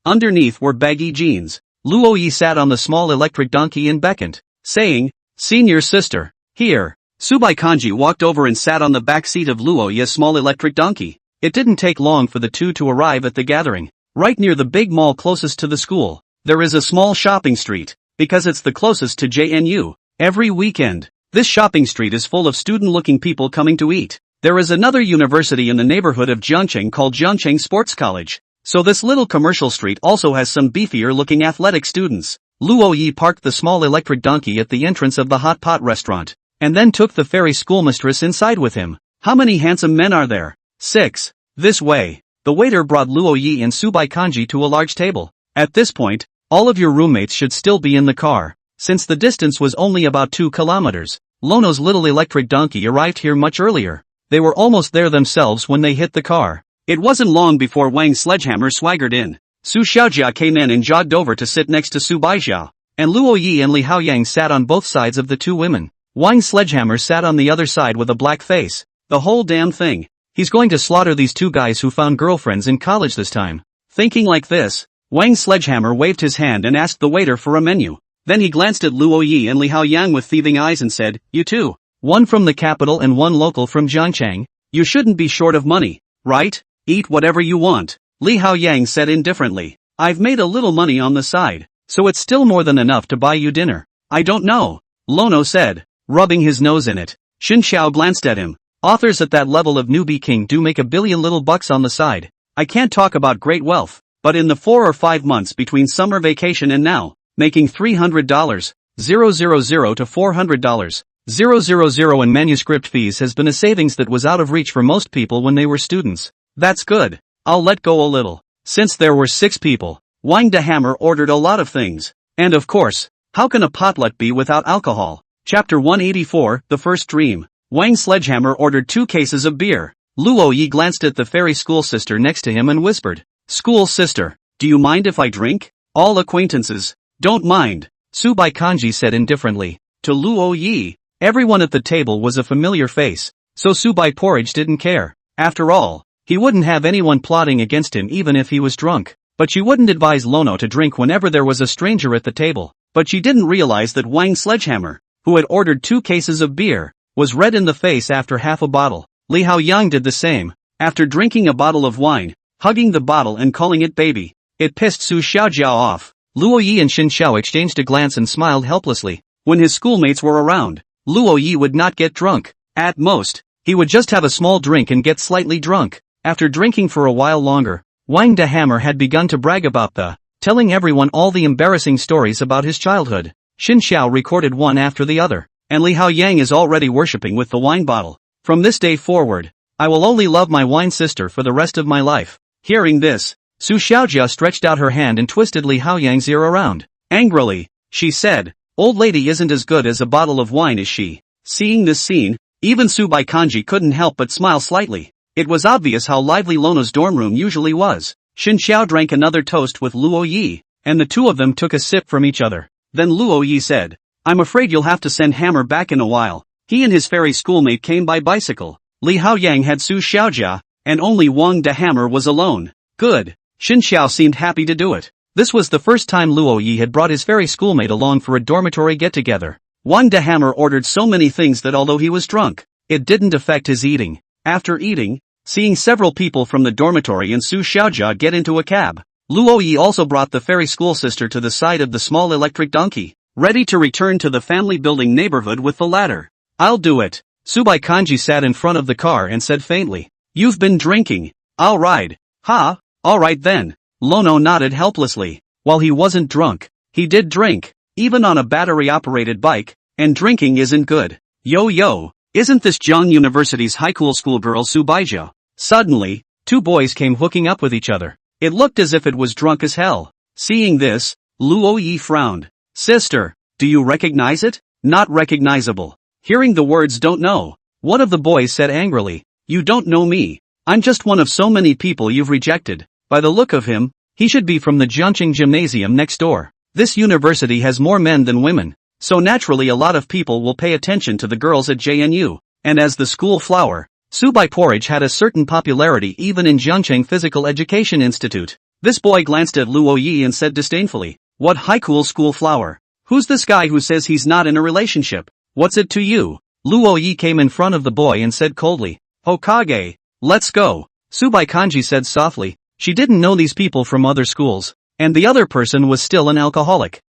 Underneath were baggy jeans. Luo Yi sat on the small electric donkey and beckoned, saying, Senior sister, here. Subai Kanji walked over and sat on the back seat of Luo Yi's small electric donkey. It didn't take long for the two to arrive at the gathering. Right near the big mall closest to the school, there is a small shopping street, because it's the closest to JNU. Every weekend, this shopping street is full of student-looking people coming to eat. There is another university in the neighborhood of Jiangcheng called Jiangcheng Sports College. So this little commercial street also has some beefier-looking athletic students. Luo Yi parked the small electric donkey at the entrance of the hot pot restaurant, and then took the fairy schoolmistress inside with him. How many handsome men are there? 6. This way. The waiter brought Luo Yi and Subai Kanji to a large table. At this point, all of your roommates should still be in the car, since the distance was only about 2 kilometers. Lono's little electric donkey arrived here much earlier. They were almost there themselves when they hit the car. It wasn't long before Wang Sledgehammer swaggered in. Su Xiaojia came in and jogged over to sit next to Su Baixiao, and Luo Yi and Li Haoyang sat on both sides of the two women. Wang Sledgehammer sat on the other side with a black face. The whole damn thing. He's going to slaughter these two guys who found girlfriends in college this time. Thinking like this, Wang Sledgehammer waved his hand and asked the waiter for a menu. Then he glanced at Luo Yi and Li Haoyang with thieving eyes and said, You too. One from the capital and one local from Jiangchang. You shouldn't be short of money, right? Eat whatever you want, Li Haoyang said indifferently. I've made a little money on the side, so it's still more than enough to buy you dinner. I don't know, Lono said, rubbing his nose in it. Xin Xiao glanced at him. Authors at that level of newbie king do make $1 billion little bucks on the side. I can't talk about great wealth, but in the 4 or 5 months between summer vacation and now, making $300, 000 to $400, 000 in manuscript fees has been a savings that was out of reach for most people when they were students. That's good. I'll let go a little. Since there were 6 people, Wang de Hammer ordered a lot of things. And of course, how can a potluck be without alcohol? Chapter 184, The First Dream. Wang Sledgehammer ordered 2 cases of beer. Luo Yi glanced at the fairy school sister next to him and whispered, School sister, do you mind if I drink? All acquaintances. Don't mind, Su Bai Kanji said indifferently. To Luo Yi, everyone at the table was a familiar face, so Su Bai Porridge didn't care. After all, he wouldn't have anyone plotting against him even if he was drunk. But she wouldn't advise Lono to drink whenever there was a stranger at the table. But she didn't realize that Wang Sledgehammer, who had ordered 2 cases of beer, was red in the face after half a bottle. Li Haoyang did the same. After drinking a bottle of wine, hugging the bottle and calling it baby, it pissed Su Xiaojiao off. Luo Yi and Xin Xiao exchanged a glance and smiled helplessly. When his schoolmates were around, Luo Yi would not get drunk. At most, he would just have a small drink and get slightly drunk. After drinking for a while longer, Wang de Hammer had begun to brag about telling everyone all the embarrassing stories about his childhood. Xin Xiao recorded one after the other, and Li Haoyang is already worshipping with the wine bottle. From this day forward, I will only love my wine sister for the rest of my life. Hearing this, Su Xiaojia stretched out her hand and twisted Li Haoyang's ear around. Angrily, she said, Old lady isn't as good as a bottle of wine, is she? Seeing this scene, even Su Bai Kanji couldn't help but smile slightly. It was obvious how lively Lono's dorm room usually was. Xin Xiao drank another toast with Luo Yi, and the two of them took a sip from each other. Then Luo Yi said, I'm afraid you'll have to send Hammer back in a while. He and his fairy schoolmate came by bicycle. Li Haoyang had Su Xiaojia, and only Wang de Hammer was alone. Good. Xin Xiao seemed happy to do it. This was the first time Luo Yi had brought his fairy schoolmate along for a dormitory get-together. Wang de Hammer ordered so many things that although he was drunk, it didn't affect his eating. After eating, seeing several people from the dormitory and Su Xiaojia get into a cab, Luo Yi also brought the fairy school sister to the side of the small electric donkey, ready to return to the family building neighborhood with the ladder. I'll do it. Su Bai Kanji sat in front of the car and said faintly, You've been drinking. I'll ride. Ha, alright then. Lono nodded helplessly. While he wasn't drunk, he did drink, even on a battery-operated bike, and drinking isn't good. Yo, isn't this Jiang University's high cool schoolgirl Su Baizhou? Suddenly, 2 boys came hooking up with each other. It looked as if it was drunk as hell. Seeing this, Luo Yi frowned. Sister, do you recognize it? Not recognizable. Hearing the words don't know, one of the boys said angrily, You don't know me. I'm just one of so many people you've rejected. By the look of him, he should be from the Jiangqing gymnasium next door. This university has more men than women, so naturally a lot of people will pay attention to the girls at JNU, and as the school flower, Su Bai Porridge had a certain popularity even in Jiangcheng Physical Education Institute. This boy glanced at Luo Yi and said disdainfully, What high cool school flower? Who's this guy who says he's not in a relationship? What's it to you? Luo Yi came in front of the boy and said coldly, Hokage, let's go. Su Bai Kanji said softly, she didn't know these people from other schools, and the other person was still an alcoholic.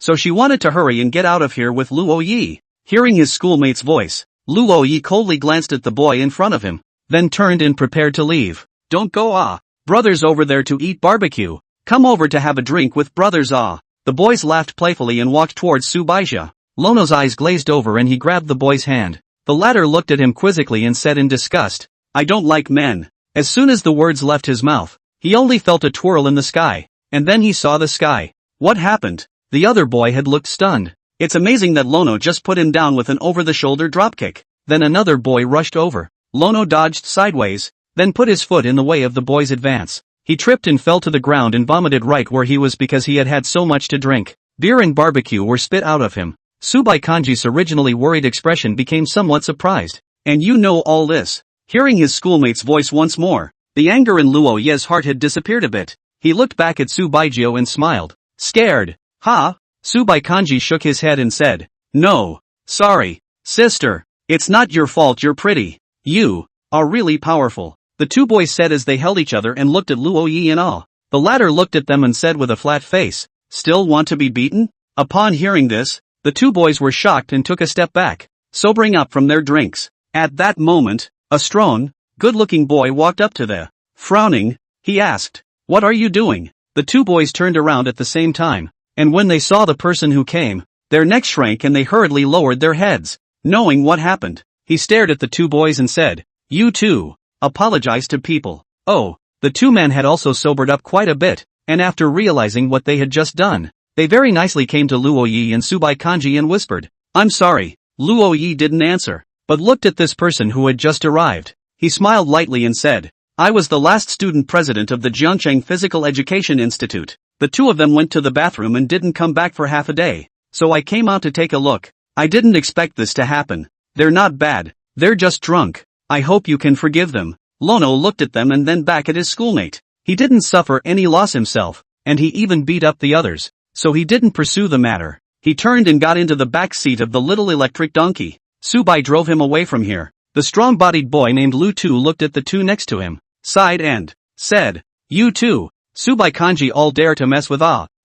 So she wanted to hurry and get out of here with Luo Yi. Hearing his schoolmate's voice, Luo Yi coldly glanced at the boy in front of him, then turned and prepared to leave. Don't go brothers over there to eat barbecue. Come over to have a drink with brothers The boys laughed playfully and walked towards Su Baizhou. Lono's eyes glazed over and he grabbed the boy's hand. The latter looked at him quizzically and said in disgust, I don't like men. As soon as the words left his mouth, he only felt a twirl in the sky, and then he saw the sky. What happened? The other boy had looked stunned. It's amazing that Lono just put him down with an over-the-shoulder dropkick. Then another boy rushed over. Lono dodged sideways, then put his foot in the way of the boy's advance. He tripped and fell to the ground and vomited right where he was because he had had so much to drink. Beer and barbecue were spit out of him. Su Bai Kanji's originally worried expression became somewhat surprised. And you know all this? Hearing his schoolmate's voice once more, the anger in Luo Ye's heart had disappeared a bit. He looked back at Su Baizhou and smiled. Scared? Ha? Su Bai Kanji shook his head and said, No. Sorry. Sister, it's not your fault you're pretty. You are really powerful, the two boys said as they held each other and looked at Luo Yi in awe. The latter looked at them and said with a flat face, "Still want to be beaten?" Upon hearing this, the two boys were shocked and took a step back, sobering up from their drinks. At that moment, a strong, good-looking boy walked up to them. Frowning, he asked, "What are you doing?" The two boys turned around at the same time, and when they saw the person who came, their necks shrank and they hurriedly lowered their heads. Knowing what happened, he stared at the two boys and said, "You too, apologize to people." Oh, the two men had also sobered up quite a bit, and after realizing what they had just done, they very nicely came to Luo Yi and Subai Kanji and whispered, "I'm sorry." Luo Yi didn't answer, but looked at this person who had just arrived. He smiled lightly and said, "I was the last student president of the Jiangcheng Physical Education Institute. The two of them went to the bathroom and didn't come back for half a day, so I came out to take a look. I didn't expect this to happen. They're not bad, they're just drunk. I hope you can forgive them." Lono looked at them and then back at his schoolmate. He didn't suffer any loss himself, and he even beat up the others, so he didn't pursue the matter. He turned and got into the back seat of the little electric donkey. Subai drove him away from here. The strong-bodied boy named Lu Tu looked at the two next to him, sighed and said, "You too." Subai Kanji all dare to mess with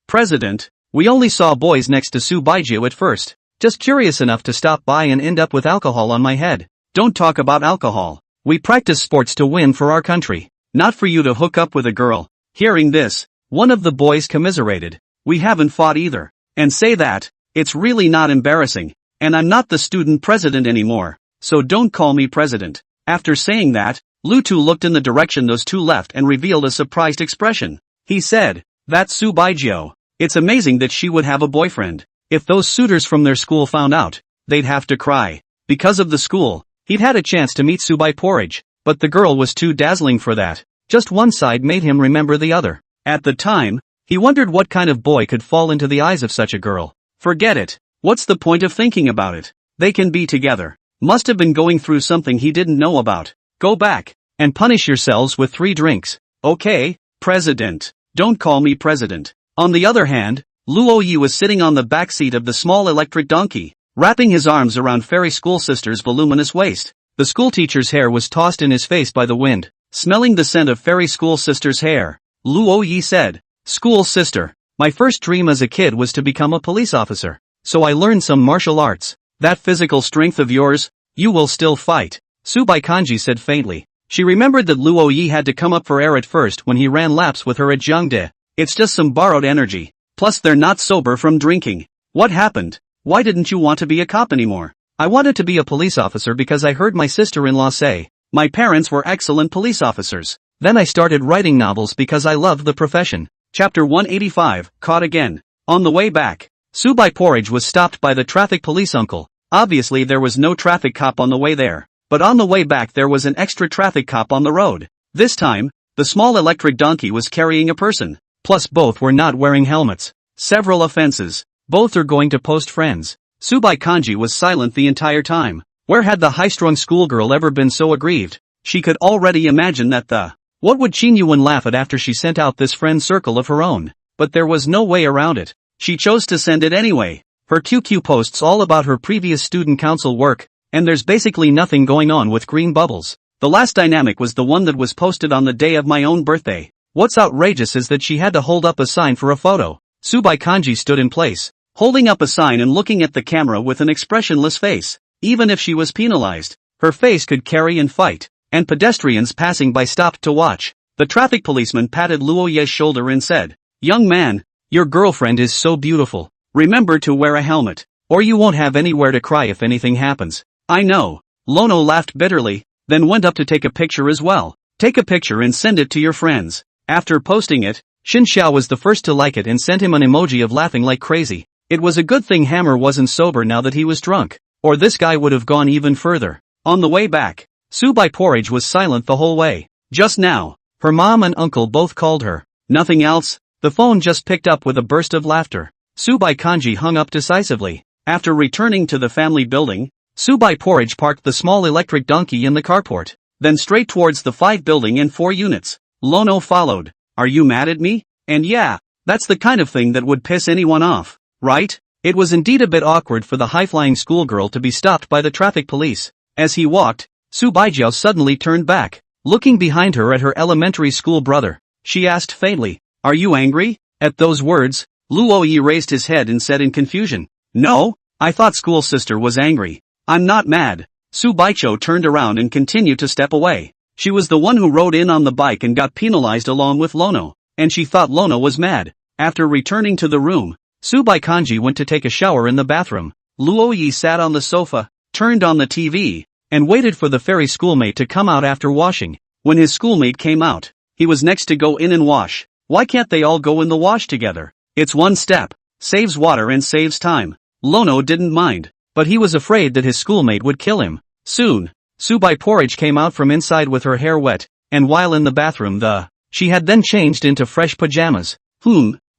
President, we only saw boys next to Subaijiu at first. Just curious enough to stop by and end up with alcohol on my head. Don't talk about alcohol. We practice sports to win for our country, not for you to hook up with a girl. Hearing this, one of the boys commiserated. We haven't fought either. And say that, it's really not embarrassing. And I'm not the student president anymore, so don't call me president. After saying that, Lu Tu looked in the direction those two left and revealed a surprised expression. He said, "That's Subaijiu. It's amazing that she would have a boyfriend. If those suitors from their school found out, they'd have to cry." Because of the school, he'd had a chance to meet Subai Porridge, but the girl was too dazzling for that. Just one side made him remember the other. At the time, he wondered what kind of boy could fall into the eyes of such a girl. Forget it. What's the point of thinking about it? They can be together. Must have been going through something he didn't know about. Go back and punish yourselves with 3 drinks. Okay, President. Don't call me President. On the other hand, Luo Yi was sitting on the back seat of the small electric donkey, wrapping his arms around Fairy School Sister's voluminous waist. The schoolteacher's hair was tossed in his face by the wind. Smelling the scent of Fairy School Sister's hair, Luo Yi said, "School Sister, my first dream as a kid was to become a police officer, so I learned some martial arts. That physical strength of yours, you will still fight." Subai Kanji said faintly. She remembered that Luo Yi had to come up for air at first when he ran laps with her at Jiangde. It's just some borrowed energy. Plus they're not sober from drinking. What happened? Why didn't you want to be a cop anymore? I wanted to be a police officer because I heard my sister-in-law say, my parents were excellent police officers. Then I started writing novels because I loved the profession. Chapter 185, Caught Again. On the way back, Subai Porridge was stopped by the traffic police uncle. Obviously there was no traffic cop on the way there, but on the way back there was an extra traffic cop on the road. This time, the small electric donkey was carrying a person. Plus both were not wearing helmets. Several offenses. Both are going to post friends. Subai Kanji was silent the entire time. Where had the high-strung schoolgirl ever been so aggrieved? She could already imagine that what would Qin Yuan laugh at after she sent out this friend circle of her own? But there was no way around it. She chose to send it anyway. Her QQ posts all about her previous student council work, and there's basically nothing going on with green bubbles. The last dynamic was the one that was posted on the day of my own birthday. What's outrageous is that she had to hold up a sign for a photo. Subai Kanji stood in place, holding up a sign and looking at the camera with an expressionless face. Even if she was penalized, her face could carry and fight, and pedestrians passing by stopped to watch. The traffic policeman patted Luo Ye's shoulder and said, "Young man, your girlfriend is so beautiful. Remember to wear a helmet, or you won't have anywhere to cry if anything happens." "I know." Lono laughed bitterly, then went up to take a picture as well. "Take a picture and send it to your friends." After posting it, Xin Xiao was the first to like it and sent him an emoji of laughing like crazy. It was a good thing Hammer wasn't sober now that he was drunk, or this guy would have gone even further. On the way back, Subai Porridge was silent the whole way. Just now, her mom and uncle both called her. Nothing else. The phone just picked up with a burst of laughter. Subai Kanji hung up decisively. After returning to the family building, Subai Porridge parked the small electric donkey in the carport, then straight towards the 5 building and 4 units. Lono followed. "Are you mad at me?" "And yeah, that's the kind of thing that would piss anyone off, right?" It was indeed a bit awkward for the high-flying schoolgirl to be stopped by the traffic police. As he walked, Su Baijiao suddenly turned back. Looking behind her at her elementary school brother, she asked faintly, "Are you angry?" At those words, Luo Yi raised his head and said in confusion, "No, I thought school sister was angry. I'm not mad." Su Baijiao turned around and continued to step away. She was the one who rode in on the bike and got penalized along with Lono, and she thought Lono was mad. After returning to the room, Su Baikanji went to take a shower in the bathroom. Luo Yi sat on the sofa, turned on the TV, and waited for the fairy schoolmate to come out after washing. When his schoolmate came out, he was next to go in and wash. Why can't they all go in the wash together? It's one step, saves water and saves time. Lono didn't mind, but he was afraid that his schoolmate would kill him. Soon, Su Bai Porridge came out from inside with her hair wet, and while in the bathroom she had then changed into fresh pajamas.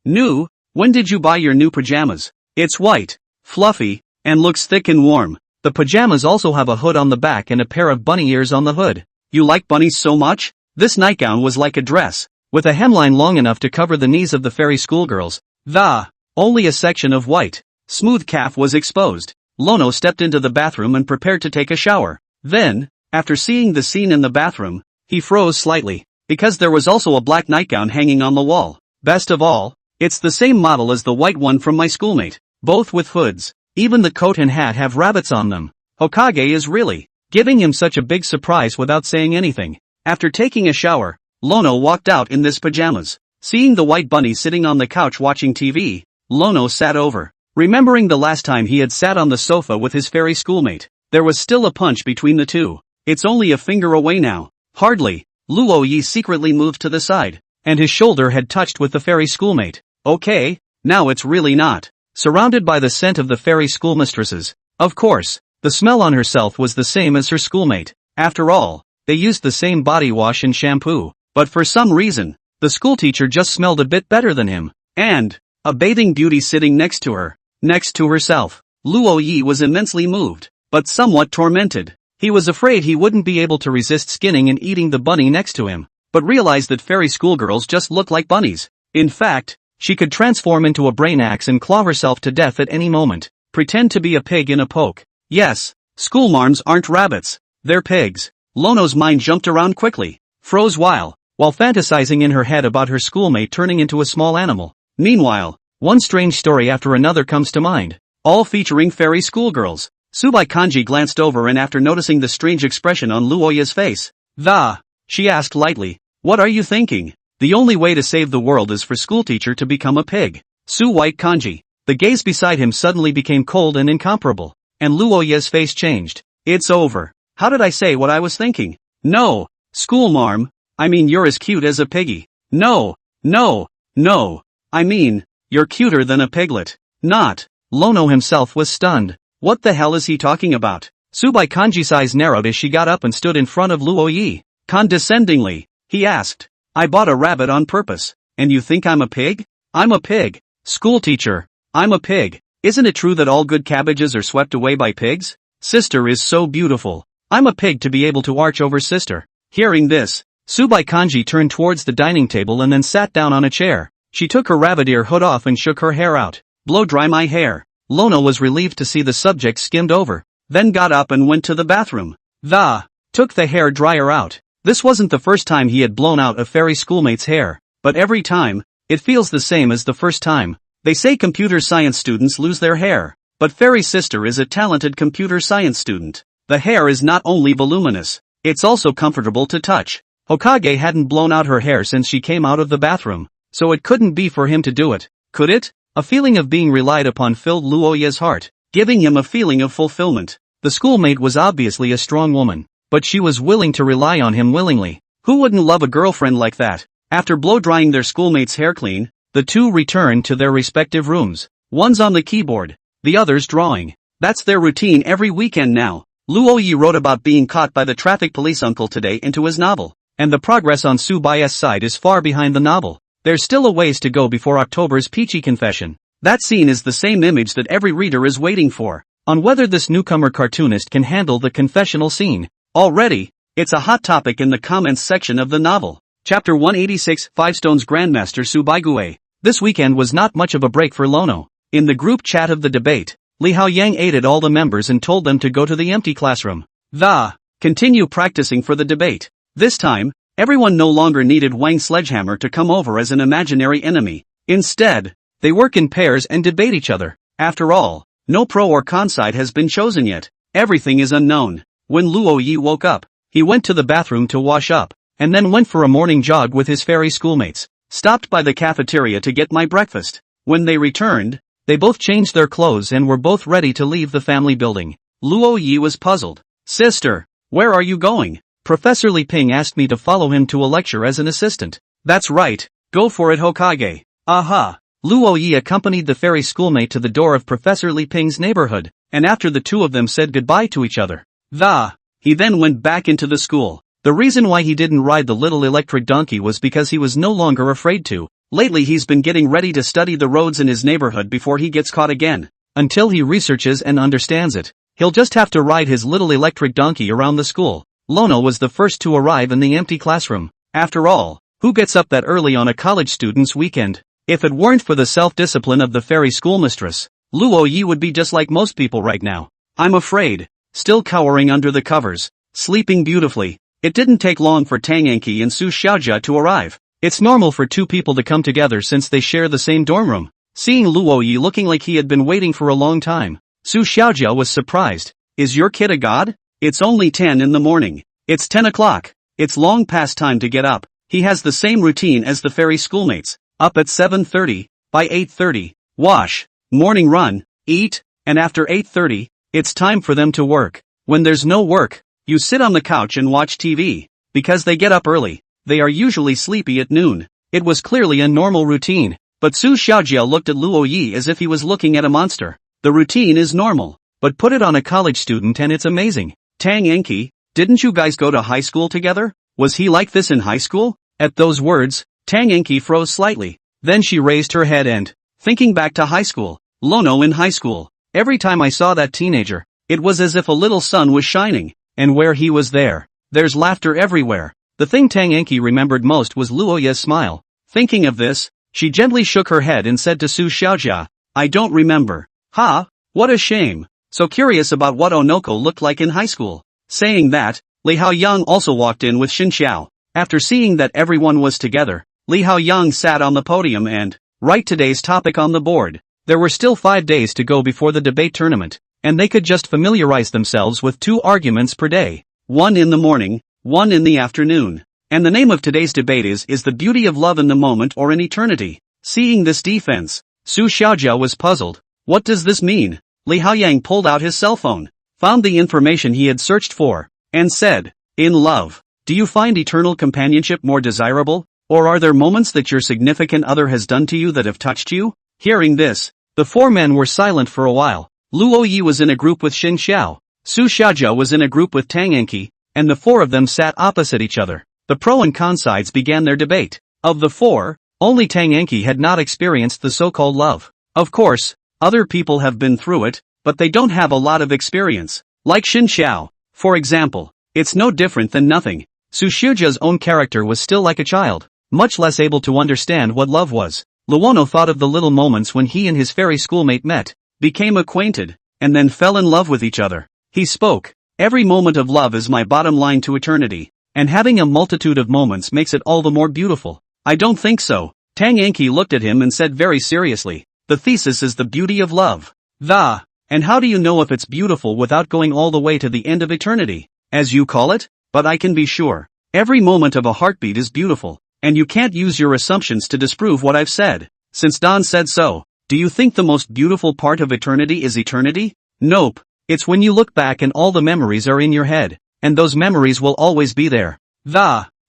New? When did you buy your new pajamas? It's white, fluffy, and looks thick and warm. The pajamas also have a hood on the back and a pair of bunny ears on the hood. You like bunnies so much? This nightgown was like a dress, with a hemline long enough to cover the knees of the fairy schoolgirls. Only a section of white, smooth calf was exposed. Lono stepped into the bathroom and prepared to take a shower. Then, after seeing the scene in the bathroom, he froze slightly, because there was also a black nightgown hanging on the wall. Best of all, it's the same model as the white one from my schoolmate, both with hoods. Even the coat and hat have rabbits on them. Hokage is really giving him such a big surprise without saying anything. After taking a shower, Lono walked out in his pajamas. Seeing the white bunny sitting on the couch watching TV, Lono sat over. Remembering the last time he had sat on the sofa with his fairy schoolmate, there was still a punch between the two. It's only a finger away now. Hardly. Luo Yi secretly moved to the side, and his shoulder had touched with the fairy schoolmate. Okay, now it's really not. Surrounded by the scent of the fairy schoolmistresses. Of course, the smell on herself was the same as her schoolmate. After all, they used the same body wash and shampoo. But for some reason, the schoolteacher just smelled a bit better than him. And a bathing beauty sitting next to her, next to herself. Luo Yi was immensely moved, but somewhat tormented. He was afraid he wouldn't be able to resist skinning and eating the bunny next to him, but realized that fairy schoolgirls just look like bunnies. In fact, she could transform into a brain axe and claw herself to death at any moment. Pretend to be a pig in a poke. Yes, schoolmarms aren't rabbits, they're pigs. Lono's mind jumped around quickly, froze while fantasizing in her head about her schoolmate turning into a small animal. Meanwhile, one strange story after another comes to mind, all featuring fairy schoolgirls. Subai Kanji glanced over and after noticing the strange expression on Luoya's face, she asked lightly, "What are you thinking?" The only way to save the world is for schoolteacher to become a pig. Su White Kanji. The gaze beside him suddenly became cold and incomparable, and Luoya's face changed. "It's over. How did I say what I was thinking?" "No, schoolmarm, I mean you're as cute as a piggy." No, I mean, you're cuter than a piglet." "Not." Lono himself was stunned. What the hell is he talking about? Subai Kanji's eyes narrowed as she got up and stood in front of Luo Yi. Condescendingly, he asked, "I bought a rabbit on purpose, and you think I'm a pig?" "I'm a pig. Schoolteacher, I'm a pig. Isn't it true that all good cabbages are swept away by pigs? Sister is so beautiful. I'm a pig to be able to arch over sister." Hearing this, Subai Kanji turned towards the dining table and then sat down on a chair. She took her rabbit ear hood off and shook her hair out. "Blow dry my hair." Lono was relieved to see the subject skimmed over, then got up and went to the bathroom. Took the hair dryer out. This wasn't the first time he had blown out a fairy schoolmate's hair, but every time, it feels the same as the first time. They say computer science students lose their hair, but fairy sister is a talented computer science student. The hair is not only voluminous, it's also comfortable to touch. Hokage hadn't blown out her hair since she came out of the bathroom, so it couldn't be for him to do it, could it? A feeling of being relied upon filled Luoya's heart, giving him a feeling of fulfillment. The schoolmate was obviously a strong woman, but she was willing to rely on him willingly. Who wouldn't love a girlfriend like that? After blow-drying their schoolmate's hair clean, the two returned to their respective rooms. One's on the keyboard, the other's drawing. That's their routine every weekend now. Luo Yi wrote about being caught by the traffic police uncle today into his novel, and the progress on Su Bai's side is far behind the novel. There's still a ways to go before October's peachy confession. That scene is the same image that every reader is waiting for, on whether this newcomer cartoonist can handle the confessional scene. Already, it's a hot topic in the comments section of the novel. Chapter 186, Five Stones Grandmaster Subaiguei. This weekend was not much of a break for Lono. In the group chat of the debate, Li Haoyang aided all the members and told them to go to the empty classroom. Continue practicing for the debate. This time, everyone no longer needed Wang's sledgehammer to come over as an imaginary enemy. Instead, they work in pairs and debate each other. After all, no pro or con side has been chosen yet. Everything is unknown. When Luo Yi woke up, he went to the bathroom to wash up, and then went for a morning jog with his fairy schoolmates. Stopped by the cafeteria to get my breakfast. When they returned, they both changed their clothes and were both ready to leave the family building. Luo Yi was puzzled. Sister, where are you going? Professor Li Ping asked me to follow him to a lecture as an assistant. That's right, go for it Hokage. Aha! Luo Yi accompanied the fairy schoolmate to the door of Professor Li Ping's neighborhood, and after the two of them said goodbye to each other, he then went back into the school. The reason why he didn't ride the little electric donkey was because he was no longer afraid to. Lately he's been getting ready to study the roads in his neighborhood before he gets caught again. Until he researches and understands it, he'll just have to ride his little electric donkey around the school. Lono was the first to arrive in the empty classroom. After all, who gets up that early on a college student's weekend? If it weren't for the self-discipline of the fairy schoolmistress, Luo Yi would be just like most people right now. I'm afraid. Still cowering under the covers, sleeping beautifully. It didn't take long for Tang Enki and Su Xiaojia to arrive. It's normal for two people to come together since they share the same dorm room. Seeing Luo Yi looking like he had been waiting for a long time, Su Xiaojia was surprised. Is your kid a god? It's only 10 in the morning. It's 10 o'clock. It's long past time to get up. He has the same routine as the fairy schoolmates. Up at 7:30, by 8:30, wash, morning run, eat, and after 8:30, it's time for them to work. When there's no work, you sit on the couch and watch TV. Because they get up early, they are usually sleepy at noon. It was clearly a normal routine, but Su Xiaojia looked at Luo Yi as if he was looking at a monster. The routine is normal, but put it on a college student and it's amazing. Tang Enki, didn't you guys go to high school together? Was he like this in high school? At those words, Tang Enki froze slightly. Then she raised her head and, thinking back to high school, Lono in high school. Every time I saw that teenager, it was as if a little sun was shining, and where he was there's laughter everywhere. The thing Tang Enki remembered most was Luo Yi's smile. Thinking of this, she gently shook her head and said to Su Xiaojia, I don't remember. What a shame. So curious about what Onoko looked like in high school. Saying that, Li Haoyang also walked in with Xin Xiao. After seeing that everyone was together, Li Haoyang sat on the podium and, write today's topic on the board. There were still 5 days to go before the debate tournament, and they could just familiarize themselves with 2 arguments per day. One in the morning, one in the afternoon. And the name of today's debate is the beauty of love in the moment or in eternity? Seeing this defense, Su Xiaojia was puzzled. What does this mean? Li Haoyang pulled out his cell phone, found the information he had searched for, and said, in love, do you find eternal companionship more desirable, or are there moments that your significant other has done to you that have touched you? Hearing this, the 4 men were silent for a while. Luo Yi was in a group with Xin Xiao, Su Xiaojia was in a group with Tang Enki, and the 4 of them sat opposite each other. The pro and con sides began their debate. Of the 4, only Tang Enki had not experienced the so-called love. Of course, other people have been through it, but they don't have a lot of experience. Like Xin Xiao, for example, it's no different than nothing. Su Xiaojia's own character was still like a child, much less able to understand what love was. Luono thought of the little moments when he and his fairy schoolmate met, became acquainted, and then fell in love with each other. He spoke, every moment of love is my bottom line to eternity, and having a multitude of moments makes it all the more beautiful. I don't think so. Tang Enki looked at him and said very seriously, the thesis is the beauty of love. And how do you know if it's beautiful without going all the way to the end of eternity, as you call it? But I can be sure. Every moment of a heartbeat is beautiful, and you can't use your assumptions to disprove what I've said. Since Don said so, do you think the most beautiful part of eternity is eternity? Nope. It's when you look back and all the memories are in your head, and those memories will always be there.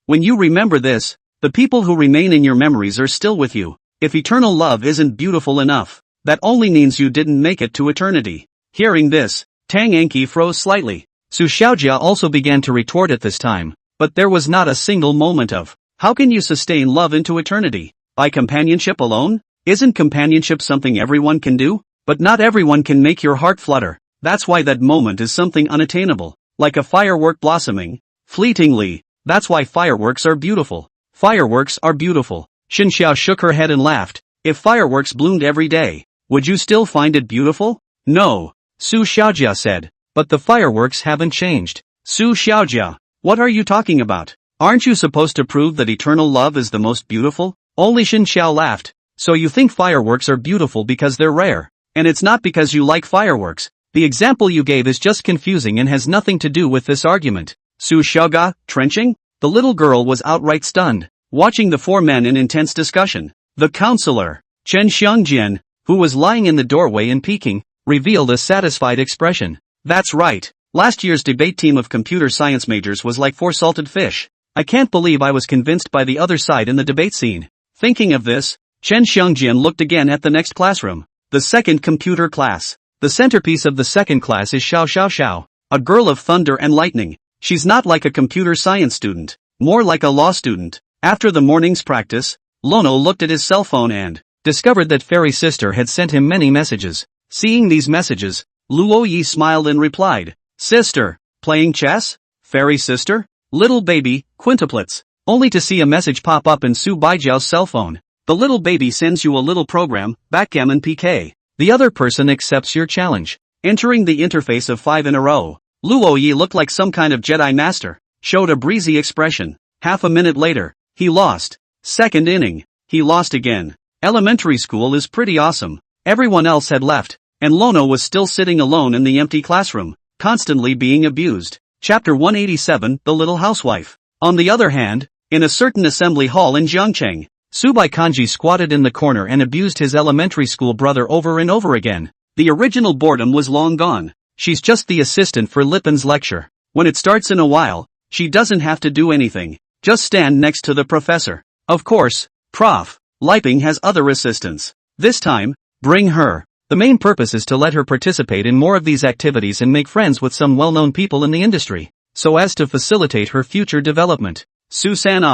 When you remember this, the people who remain in your memories are still with you. If eternal love isn't beautiful enough, that only means you didn't make it to eternity. Hearing this, Tang Enki froze slightly. Su Xiaojia also began to retort at this time, but there was not a single moment of, how can you sustain love into eternity? By companionship alone? Isn't companionship something everyone can do? But not everyone can make your heart flutter. That's why that moment is something unattainable, like a firework blossoming, fleetingly. That's why fireworks are beautiful. Fireworks are beautiful. Xin Xiao shook her head and laughed. If fireworks bloomed every day, would you still find it beautiful? No, Su Xiaojia said. But the fireworks haven't changed. Su Xiaojia, what are you talking about? Aren't you supposed to prove that eternal love is the most beautiful? Only Xin Xiao laughed. So you think fireworks are beautiful because they're rare. And it's not because you like fireworks. The example you gave is just confusing and has nothing to do with this argument. Su Xiaoga, trenching? The little girl was outright stunned, watching the four men in intense discussion. The counselor, Chen Xiangjian, who was lying in the doorway and peeking, revealed a satisfied expression. That's right. Last year's debate team of computer science majors was like 4 salted fish. I can't believe I was convinced by the other side in the debate scene. Thinking of this, Chen Xiangjian looked again at the next classroom. The second computer class. The centerpiece of the second class is Xiao Xiao Xiao, a girl of thunder and lightning. She's not like a computer science student, more like a law student. After the morning's practice, Lono looked at his cell phone and discovered that Fairy Sister had sent him many messages. Seeing these messages, Luo Yi smiled and replied, Sister, playing chess? Fairy Sister? Little baby, quintuplets. Only to see a message pop up in Su Baijiao's cell phone. The little baby sends you a little program, backgammon PK. The other person accepts your challenge. Entering the interface of 5 in a row, Luo Yi looked like some kind of Jedi master, showed a breezy expression. Half a minute later, he lost. Second inning, he lost again. Elementary school is pretty awesome. Everyone else had left, and Lono was still sitting alone in the empty classroom, constantly being abused. Chapter 187, The Little Housewife. On the other hand, in a certain assembly hall in Jiangcheng, Subai Kanji squatted in the corner and abused his elementary school brother over and over again. The original boredom was long gone. She's just the assistant for Lipin's lecture. When it starts in a while, she doesn't have to do anything. Just stand next to the professor. Of course, Prof. Liping has other assistants. This time, bring her. The main purpose is to let her participate in more of these activities and make friends with some well-known people in the industry, so as to facilitate her future development. Susan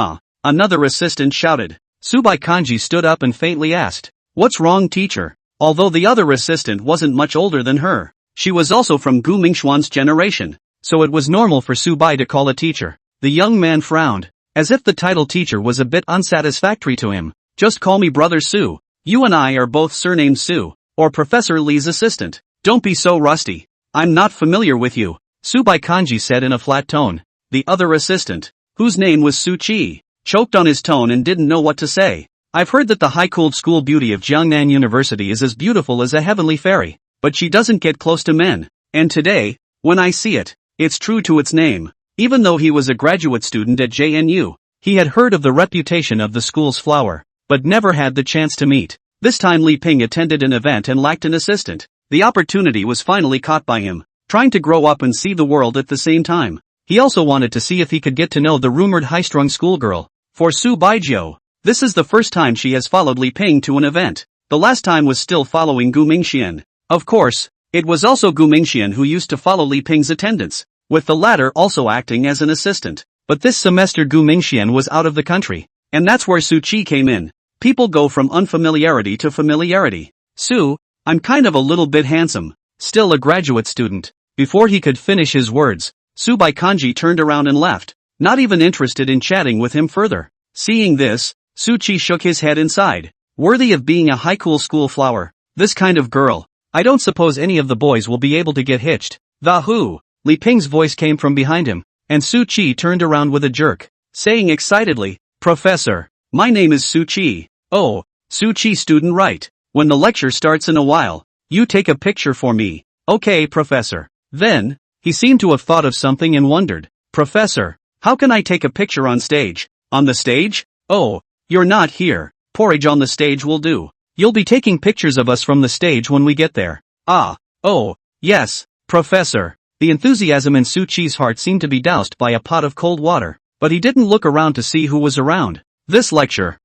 another assistant shouted. Subai Kanji stood up and faintly asked, What's wrong, teacher? Although the other assistant wasn't much older than her, she was also from Gu Mingxuan's generation, so it was normal for Subai to call a teacher. The young man frowned, as if the title teacher was a bit unsatisfactory to him. Just call me Brother Su. You and I are both surnamed Su, or Professor Li's assistant. Don't be so rusty. I'm not familiar with you, Subai Kanji said in a flat tone. The other assistant, whose name was Su Qi, choked on his tone and didn't know what to say. I've heard that the high-cooled school beauty of Jiangnan University is as beautiful as a heavenly fairy, but she doesn't get close to men. And today, when I see it, it's true to its name. Even though he was a graduate student at JNU, he had heard of the reputation of the school's flower, but never had the chance to meet. This time Li Ping attended an event and lacked an assistant. The opportunity was finally caught by him, trying to grow up and see the world at the same time. He also wanted to see if he could get to know the rumored high-strung schoolgirl. For Su Baijiao, this is the first time she has followed Li Ping to an event. The last time was still following Gu Mingxian. Of course, it was also Gu Mingxian who used to follow Li Ping's attendance, with the latter also acting as an assistant. But this semester Gu Mingxian was out of the country, and that's where Su Qi came in. People go from unfamiliarity to familiarity. Su, I'm kind of a little bit handsome, still a graduate student. Before he could finish his words, Subai Kanji turned around and left, not even interested in chatting with him further. Seeing this, Su Qi shook his head inside. Worthy of being a high-cool school flower, this kind of girl. I don't suppose any of the boys will be able to get hitched. The who? Li Ping's voice came from behind him, and Su Qi turned around with a jerk, saying excitedly, Professor, my name is Su Qi. Oh, Su Qi student right. When the lecture starts in a while, you take a picture for me. Okay, Professor. Then, he seemed to have thought of something and wondered, Professor, how can I take a picture on stage? On the stage? Oh, you're not here. Porridge on the stage will do. You'll be taking pictures of us from the stage when we get there. Oh, yes, Professor. The enthusiasm in Su Qi's heart seemed to be doused by a pot of cold water, but he didn't look around to see who was around. This lecture.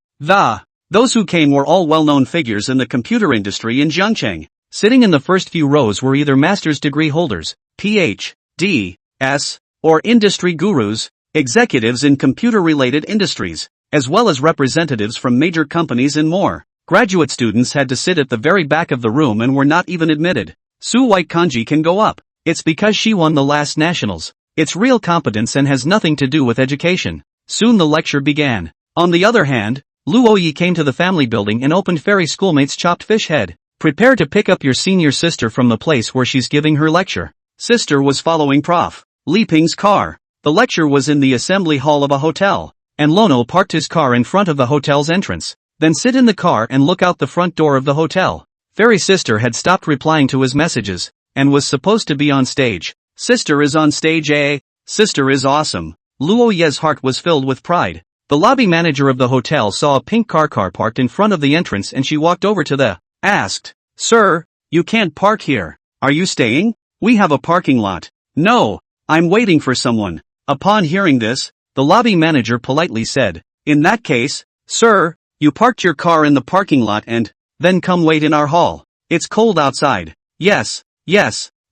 Those who came were all well-known figures in the computer industry in Jiangcheng. Sitting in the first few rows were either master's degree holders, Ph.D.S., or industry gurus, executives in computer-related industries, as well as representatives from major companies and more. Graduate students had to sit at the very back of the room and were not even admitted. Su White Kanji can go up. It's because she won the last nationals. It's real competence and has nothing to do with education. Soon the lecture began. On the other hand, Luo Yi came to the family building and opened Fairy Schoolmate's chopped fish head. Prepare to pick up your senior sister from the place where she's giving her lecture. Sister was following Prof. Li Ping's car. The lecture was in the assembly hall of a hotel, and Lono parked his car in front of the hotel's entrance. Then sit in the car and look out the front door of the hotel. Fairy sister had stopped replying to his messages, and was supposed to be on stage. Sister is on stage, eh? Sister is awesome. Luo Ye's heart was filled with pride. The lobby manager of the hotel saw a pink car parked in front of the entrance, and she walked over to the asked, "Sir, you can't park here. Are you staying? We have a parking lot." "No, I'm waiting for someone." Upon hearing this, the lobby manager politely said, "In that case, sir, you parked your car in the parking lot and then come wait in our hall. It's cold outside." "Yes,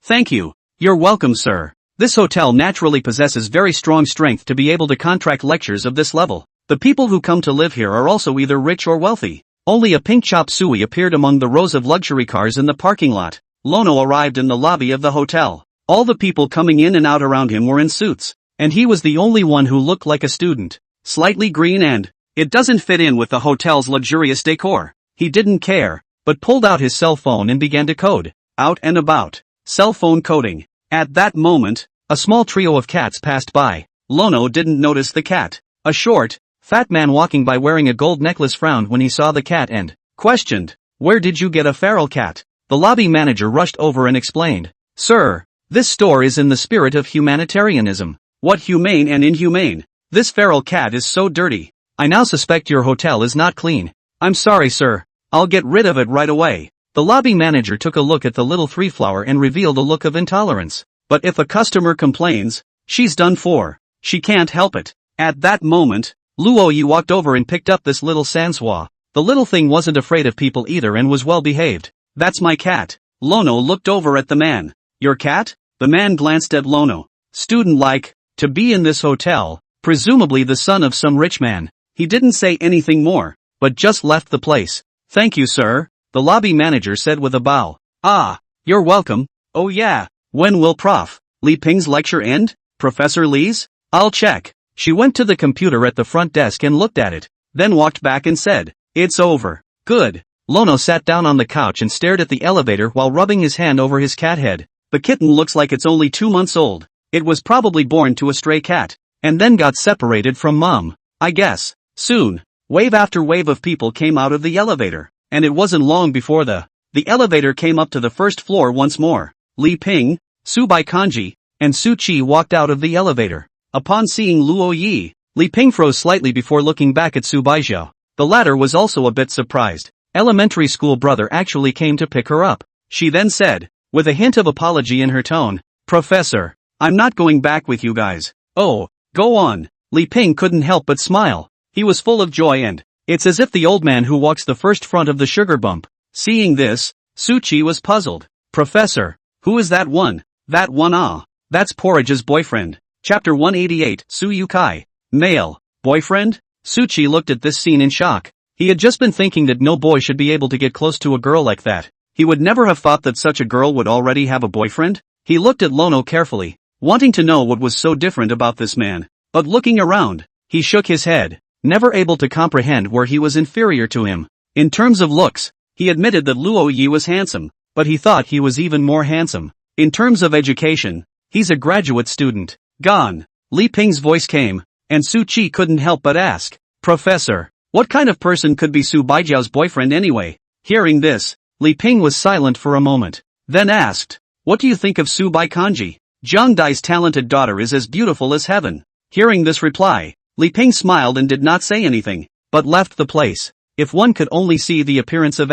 thank you. You're welcome, sir." This hotel naturally possesses very strong strength to be able to contract lectures of this level. The people who come to live here are also either rich or wealthy. Only a pink chop suey appeared among the rows of luxury cars in the parking lot. Lono arrived in the lobby of the hotel. All the people coming in and out around him were in suits, and he was the only one who looked like a student. Slightly green, and it doesn't fit in with the hotel's luxurious decor. He didn't care, but pulled out his cell phone and began to code. Out and about. Cell phone coding. At that moment, a small trio of cats passed by. Lono didn't notice the cat. A short, fat man walking by wearing a gold necklace frowned when he saw the cat and questioned, "Where did you get a feral cat?" The lobby manager rushed over and explained, "Sir, this store is in the spirit of humanitarianism." "What humane and inhumane? This feral cat is so dirty. I now suspect your hotel is not clean." "I'm sorry, sir. I'll get rid of it right away." The lobby manager took a look at the little three-flower and revealed a look of intolerance. "But if a customer complains, she's done for. She can't help it." At that moment, Luo Yi walked over and picked up this little sansua. The little thing wasn't afraid of people either and was well behaved. "That's my cat." Lono looked over at the man. "Your cat?" The man glanced at Lono. Student-like, to be in this hotel, presumably the son of some rich man. He didn't say anything more, but just left the place. "Thank you, sir," the lobby manager said with a bow. "Ah, you're welcome." "Oh yeah, when will Prof. Li Ping's lecture end?" "Professor Li's? I'll check." She went to the computer at the front desk and looked at it, then walked back and said, "It's over." "Good." Lono sat down on the couch and stared at the elevator while rubbing his hand over his cat head. The kitten looks like it's only 2 months old. It was probably born to a stray cat, and then got separated from mom, I guess. Soon, wave after wave of people came out of the elevator, and it wasn't long before the elevator came up to the first floor once more. Li Ping, Su Baikanji, and Su Qi walked out of the elevator. Upon seeing Luo Yi, Li Ping froze slightly before looking back at Su Baijiao. The latter was also a bit surprised. Elementary school brother actually came to pick her up. She then said, with a hint of apology in her tone, "Professor, I'm not going back with you guys." "Oh, go on." Li Ping couldn't help but smile. He was full of joy, and it's as if the old man who walks the first front of the sugar bump. Seeing this, Su Qi was puzzled. "Professor, who is that one?" "That one, that's Porridge's boyfriend." Chapter 188, Su Yukai. Male. Boyfriend? Su Qi looked at this scene in shock. He had just been thinking that no boy should be able to get close to a girl like that. He would never have thought that such a girl would already have a boyfriend. He looked at Lono carefully, wanting to know what was so different about this man. But looking around, he shook his head, never able to comprehend where he was inferior to him. In terms of looks, he admitted that Luo Yi was handsome, but he thought he was even more handsome. In terms of education, he's a graduate student. Gone. Li Ping's voice came, and Su Qi couldn't help but ask, "Professor, what kind of person could be Su Baijiao's boyfriend anyway?" Hearing this, Li Ping was silent for a moment, then asked, "What do you think of Su Baikanji? Zhang Dai's talented daughter is as beautiful as heaven." Hearing this reply, Li Ping smiled and did not say anything, but left the place. If one could only see the appearance of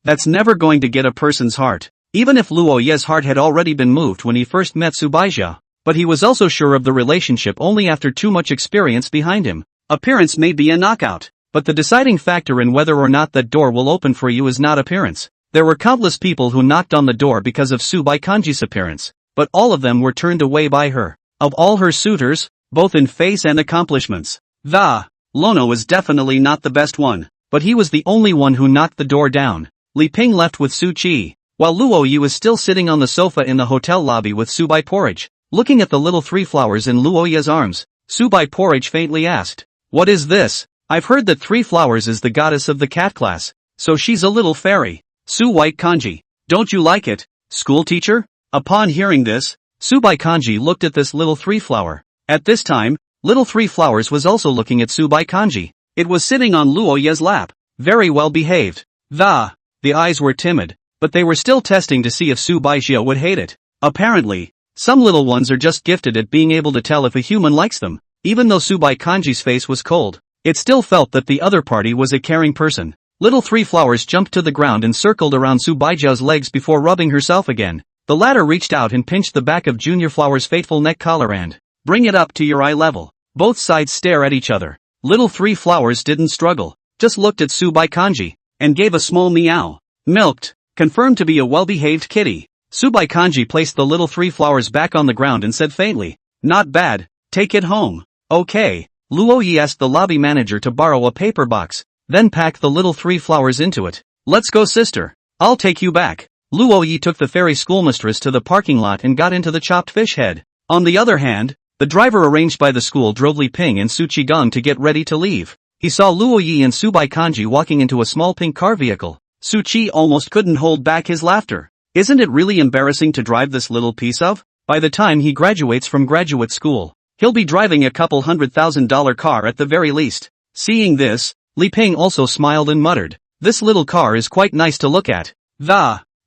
that's never going to get a person's heart. Even if Luo Ye's heart had already been moved when he first met Su Baijiao. But he was also sure of the relationship only after too much experience behind him. Appearance may be a knockout, but the deciding factor in whether or not that door will open for you is not appearance. There were countless people who knocked on the door because of Su Baikanji's appearance, but all of them were turned away by her. Of all her suitors, both in face and accomplishments, Lono was definitely not the best one, but he was the only one who knocked the door down. Li Ping left with Su Qi, while Luo Yi was still sitting on the sofa in the hotel lobby with Su Bai Porridge. Looking at the little 3 flowers in Luo Yi's arms, Su Bai Porridge faintly asked, "What is this?" "I've heard that 3 flowers is the goddess of the cat class, so she's a little fairy." White kanji. Don't you like it, school teacher? Upon hearing this, Subai kanji looked at this little three flower. At this time, little three flowers was also looking at Subai kanji. It was sitting on Luo Ye's lap, very well behaved. The eyes were timid, but they were still testing to see if Subai Jia would hate it. Apparently, some little ones are just gifted at being able to tell if a human likes them. Even though Subai kanji's face was cold, it still felt that the other party was a caring person. Little three flowers jumped to the ground and circled around Subai Jia's legs before rubbing herself again. The latter reached out and pinched the back of Junior Flower's fateful neck collar and bring it up to your eye level. Both sides stare at each other. Little three flowers didn't struggle, just looked at Subai kanji, and gave a small meow. Milked, confirmed to be a well-behaved kitty. Subai kanji placed the little three flowers back on the ground and said faintly, "Not bad, take it home." Okay. Luo Yi asked the lobby manager to borrow a paper box, then pack the little three flowers into it. "Let's go, sister. I'll take you back." Luo Yi took the fairy schoolmistress to the parking lot and got into the chopped fish head. On the other hand, the driver arranged by the school drove Li Ping and Su Qigong to get ready to leave. He saw Luo Yi and Subai kanji walking into a small pink car vehicle. Su Qi almost couldn't hold back his laughter. Isn't it really embarrassing to drive this little piece of? By the time he graduates from graduate school, he'll be driving a couple $100,000 car at the very least. Seeing this, Li Ping also smiled and muttered, "This little car is quite nice to look at.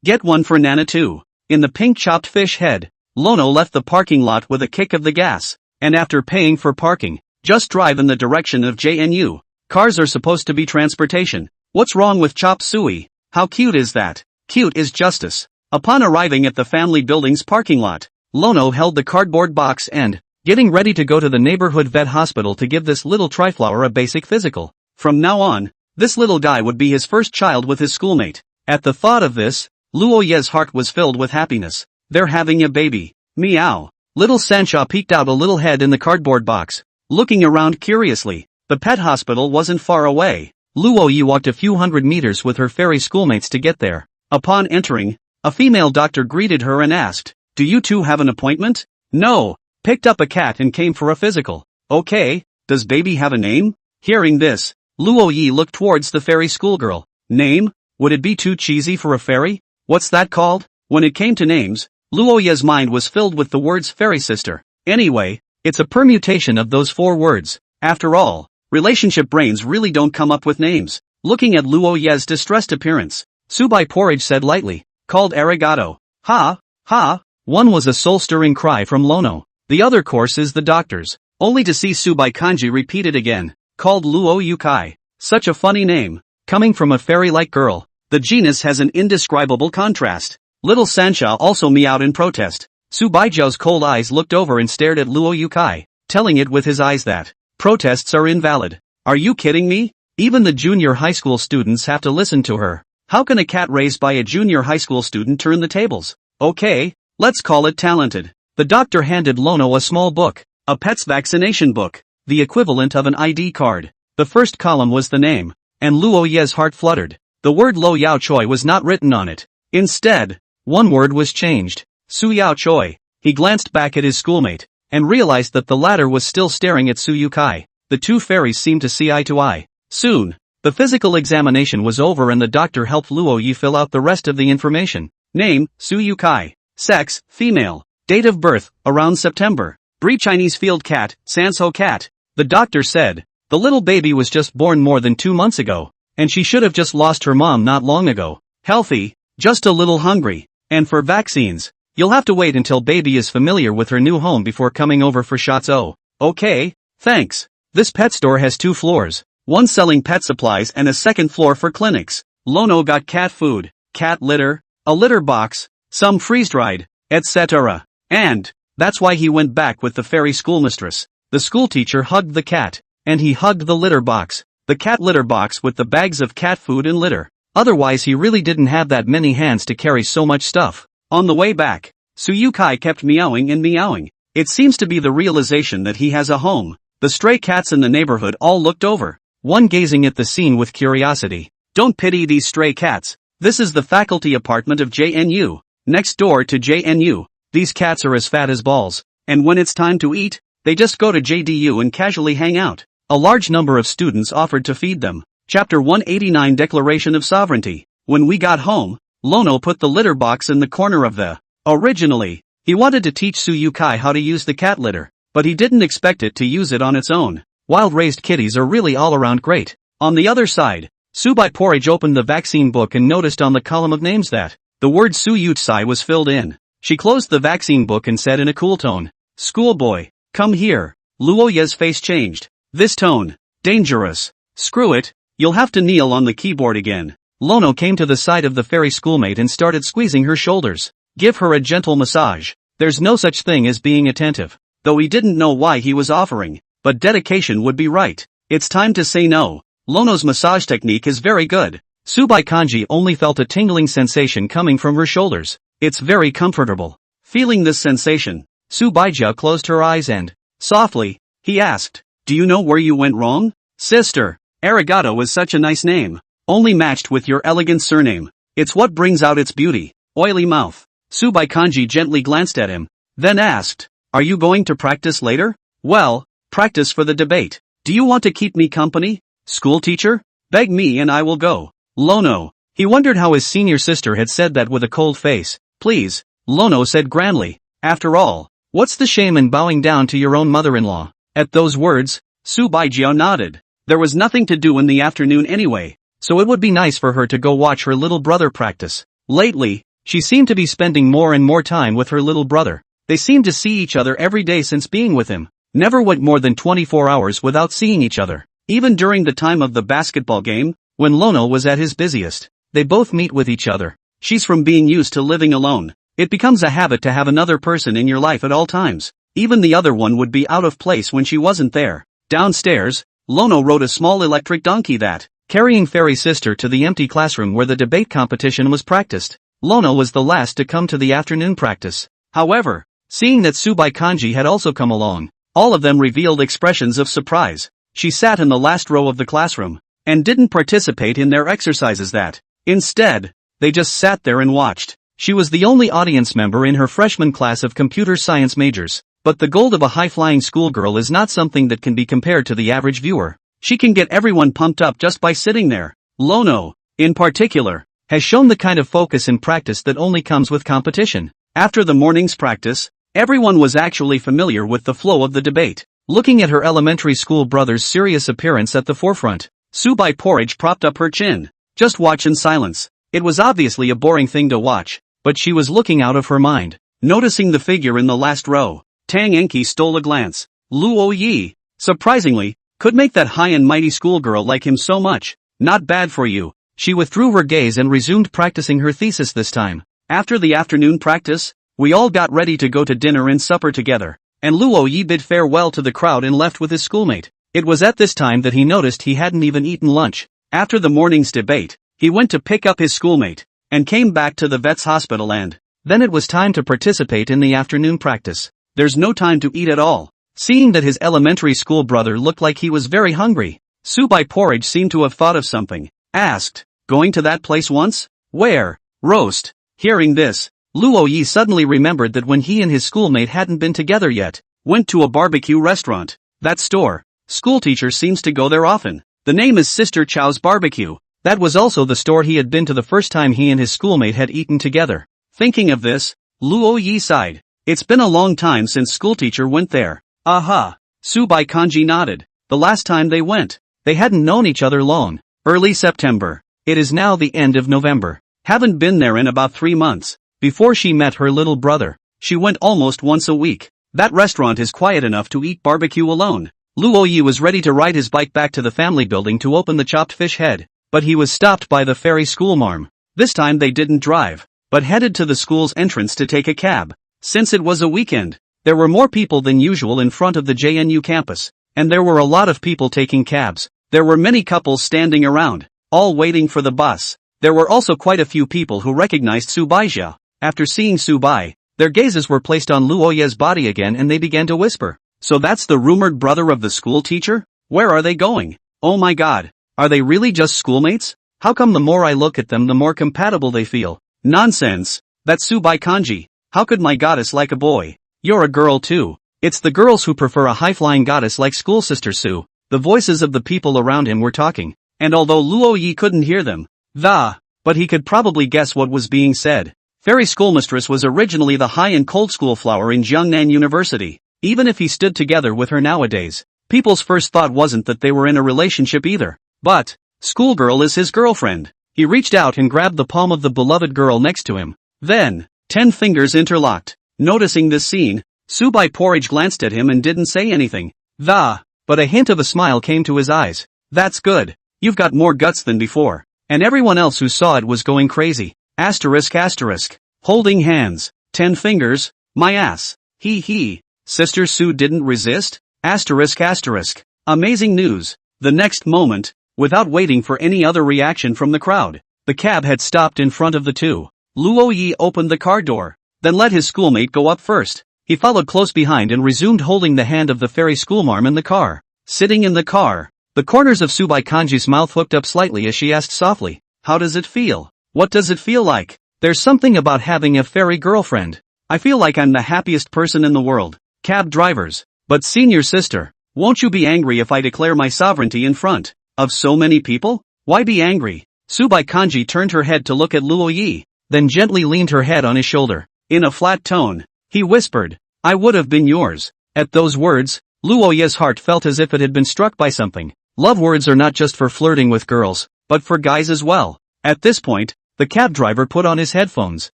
Get one for Nana too." In the pink chopped fish head, Lono left the parking lot with a kick of the gas, and after paying for parking, just drive in the direction of JNU. Cars are supposed to be transportation. What's wrong with chop suey? How cute is that? Cute is justice. Upon arriving at the family building's parking lot, Lono held the cardboard box and, getting ready to go to the neighborhood vet hospital to give this little triflower a basic physical. From now on, this little guy would be his first child with his schoolmate. At the thought of this, Luo Ye's heart was filled with happiness. They're having a baby. Meow. Little Sancha peeked out a little head in the cardboard box, looking around curiously. The pet hospital wasn't far away. Luo Yi walked a few hundred meters with her fairy schoolmates to get there. Upon entering, a female doctor greeted her and asked, "Do you two have an appointment?" "No. Picked up a cat and came for a physical." "Okay, does baby have a name?" Hearing this, Luo Yi looked towards the fairy schoolgirl. "Name? Would it be too cheesy for a fairy? What's that called?" When it came to names, Luo Yi's mind was filled with the words fairy sister. Anyway, it's a permutation of those four words. After all, relationship brains really don't come up with names. Looking at Luo Yi's distressed appearance, Subai Porridge said lightly, "Called arigato." "Ha, ha." One was a soul-stirring cry from Lono. The other course is the doctor's. Only to see Subai kanji repeat it again. Called Luo Yukai. Such a funny name. Coming from a fairy-like girl, the genus has an indescribable contrast. Little Sancha also meowed in protest. Subai Jiao's cold eyes looked over and stared at Luo Yukai, telling it with his eyes that protests are invalid. Are you kidding me? Even the junior high school students have to listen to her. How can a cat raised by a junior high school student turn the tables? Okay, let's call it talented. The doctor handed Lono a small book, a pet's vaccination book, the equivalent of an ID card. The first column was the name, and Luo Ye's heart fluttered. The word Lo Yao Choi was not written on it. Instead, one word was changed. Su Yao Choi. He glanced back at his schoolmate, and realized that the latter was still staring at Su Yukai. The two fairies seemed to see eye to eye. Soon, the physical examination was over and the doctor helped Luo Yi fill out the rest of the information. Name, Su Yukai. Sex, female. Date of birth, around September. Breed Chinese field cat, Sanso cat. The doctor said, the little baby was just born more than 2 months ago, and she should have just lost her mom not long ago. Healthy, just a little hungry. And for vaccines, you'll have to wait until baby is familiar with her new home before coming over for shots. Oh, okay, thanks. This pet store has 2 floors, one selling pet supplies and a second floor for clinics. Lono got cat food, cat litter, a litter box, some freeze-dried, etc. And that's why he went back with the fairy schoolmistress. The schoolteacher hugged the cat, and he hugged the litter box, the cat litter box with the bags of cat food and litter. Otherwise he really didn't have that many hands to carry so much stuff. On the way back, Su Yukai kept meowing and meowing. It seems to be the realization that he has a home. The stray cats in the neighborhood all looked over, one gazing at the scene with curiosity. Don't pity these stray cats. This is the faculty apartment of JNU. Next door to JNU, these cats are as fat as balls, and when it's time to eat, they just go to JDU and casually hang out. A large number of students offered to feed them. Chapter 189 Declaration of Sovereignty. When we got home, Lono put the litter box in the corner of the. Originally, he wanted to teach Suyukai how to use the cat litter, but he didn't expect it to use it on its own. Wild-raised kitties are really all-around great. On the other side, Subai Porridge opened the vaccine book and noticed on the column of names that the word Suyutsai was filled in. She closed the vaccine book and said in a cool tone, "Schoolboy, come here." Luoya's face changed. This tone. Dangerous. Screw it, you'll have to kneel on the keyboard again. Lono came to the side of the fairy schoolmate and started squeezing her shoulders. Give her a gentle massage. There's no such thing as being attentive. Though he didn't know why he was offering, but dedication would be right. It's time to say no. Lono's massage technique is very good. Subai Kanji only felt a tingling sensation coming from her shoulders. It's very comfortable. Feeling this sensation, Subaija closed her eyes and, softly, he asked, "Do you know where you went wrong?" "Sister, Arigato is such a nice name. Only matched with your elegant surname. It's what brings out its beauty." Oily mouth. Subai Kanji gently glanced at him, then asked, "Are you going to practice later?" "Well, practice for the debate. Do you want to keep me company? School teacher? Beg me and I will go." Lono. He wondered how his senior sister had said that with a cold face. "Please," Lono said grandly. "After all, what's the shame in bowing down to your own mother-in-law?" At those words, Subaija nodded. There was nothing to do in the afternoon anyway, so it would be nice for her to go watch her little brother practice. Lately, she seemed to be spending more and more time with her little brother. They seemed to see each other every day since being with him. Never went more than 24 hours without seeing each other. Even during the time of the basketball game, when Lono was at his busiest, they both meet with each other. She's from being used to living alone. It becomes a habit to have another person in your life at all times. Even the other one would be out of place when she wasn't there. Downstairs, Lono rode a small electric donkey that, carrying Fairy Sister to the empty classroom where the debate competition was practiced. Lono was the last to come to the afternoon practice. However, seeing that Subai Kanji had also come along, all of them revealed expressions of surprise. She sat in the last row of the classroom, and didn't participate in their exercises that. Instead, they just sat there and watched. She was the only audience member in her freshman class of computer science majors, but the gold of a high-flying schoolgirl is not something that can be compared to the average viewer. She can get everyone pumped up just by sitting there. Lono, in particular, has shown the kind of focus in practice that only comes with competition. After the morning's practice, everyone was actually familiar with the flow of the debate. Looking at her elementary school brother's serious appearance at the forefront, Subai Porridge propped up her chin. Just watch in silence. It was obviously a boring thing to watch, but she was looking out of her mind. Noticing the figure in the last row, Tang Enki stole a glance. Luo Yi, surprisingly, could make that high and mighty schoolgirl like him so much. Not bad for you. She withdrew her gaze and resumed practicing her thesis this time. After the afternoon practice, we all got ready to go to dinner and supper together, and Luo Yi bid farewell to the crowd and left with his schoolmate. It was at this time that he noticed he hadn't even eaten lunch. After the morning's debate, he went to pick up his schoolmate, and came back to the vet's hospital and, then it was time to participate in the afternoon practice. There's no time to eat at all. Seeing that his elementary school brother looked like he was very hungry, Subai Porridge seemed to have thought of something. Asked, "Going to that place once?" "Where?" "Roast." Hearing this, Luo Yi suddenly remembered that when he and his schoolmate hadn't been together yet, went to a barbecue restaurant. That store. Schoolteacher seems to go there often. The name is Sister Chow's Barbecue. That was also the store he had been to the first time he and his schoolmate had eaten together. Thinking of this, Luo Yi sighed. It's been a long time since schoolteacher went there. Aha. Subai Kanji nodded. The last time they went, they hadn't known each other long. Early September. It is now the end of November. Haven't been there in about 3 months. Before she met her little brother, she went almost once a week. That restaurant is quiet enough to eat barbecue alone. Luo Yi was ready to ride his bike back to the family building to open the chopped fish head, but he was stopped by the fairy schoolmarm. This time they didn't drive, but headed to the school's entrance to take a cab. Since it was a weekend, there were more people than usual in front of the JNU campus, and there were a lot of people taking cabs. There were many couples standing around, all waiting for the bus. There were also quite a few people who recognized Subaija. After seeing Subai, their gazes were placed on Luoya's body again and they began to whisper. So that's the rumored brother of the school teacher? Where are they going? Oh my god. Are they really just schoolmates? How come the more I look at them the more compatible they feel? Nonsense. That's Subai Kanji. How could my goddess like a boy? You're a girl too. It's the girls who prefer a high-flying goddess like school sister Su. The voices of the people around him were talking, and although Luo Yi couldn't hear them, the but he could probably guess what was being said. Fairy Schoolmistress was originally the high and cold school flower in Jiangnan University. Even if he stood together with her nowadays, people's first thought wasn't that they were in a relationship either. But, schoolgirl is his girlfriend. He reached out and grabbed the palm of the beloved girl next to him. Then, 10 fingers interlocked. Noticing this scene, Subai Porridge glanced at him and didn't say anything. But a hint of a smile came to his eyes. That's good. You've got more guts than before. And everyone else who saw it was going crazy. Asterisk asterisk. Holding hands. 10 fingers. My ass. He. Sister Sue didn't resist? Asterisk asterisk. Amazing news. The next moment, without waiting for any other reaction from the crowd, the cab had stopped in front of the two. Luo Yi opened the car door, then let his schoolmate go up first. He followed close behind and resumed holding the hand of the fairy schoolmarm in the car. Sitting in the car, the corners of Subai Kanji's mouth hooked up slightly as she asked softly, "How does it feel? What does it feel like?" There's something about having a fairy girlfriend. I feel like I'm the happiest person in the world. Cab drivers. But senior sister, won't you be angry if I declare my sovereignty in front of so many people? Why be angry? Subai Kanji turned her head to look at Luo Yi, then gently leaned her head on his shoulder. In a flat tone, he whispered, "I would have been yours." At those words, Luo Yi's heart felt as if it had been struck by something. Love words are not just for flirting with girls, but for guys as well. At this point, the cab driver put on his headphones.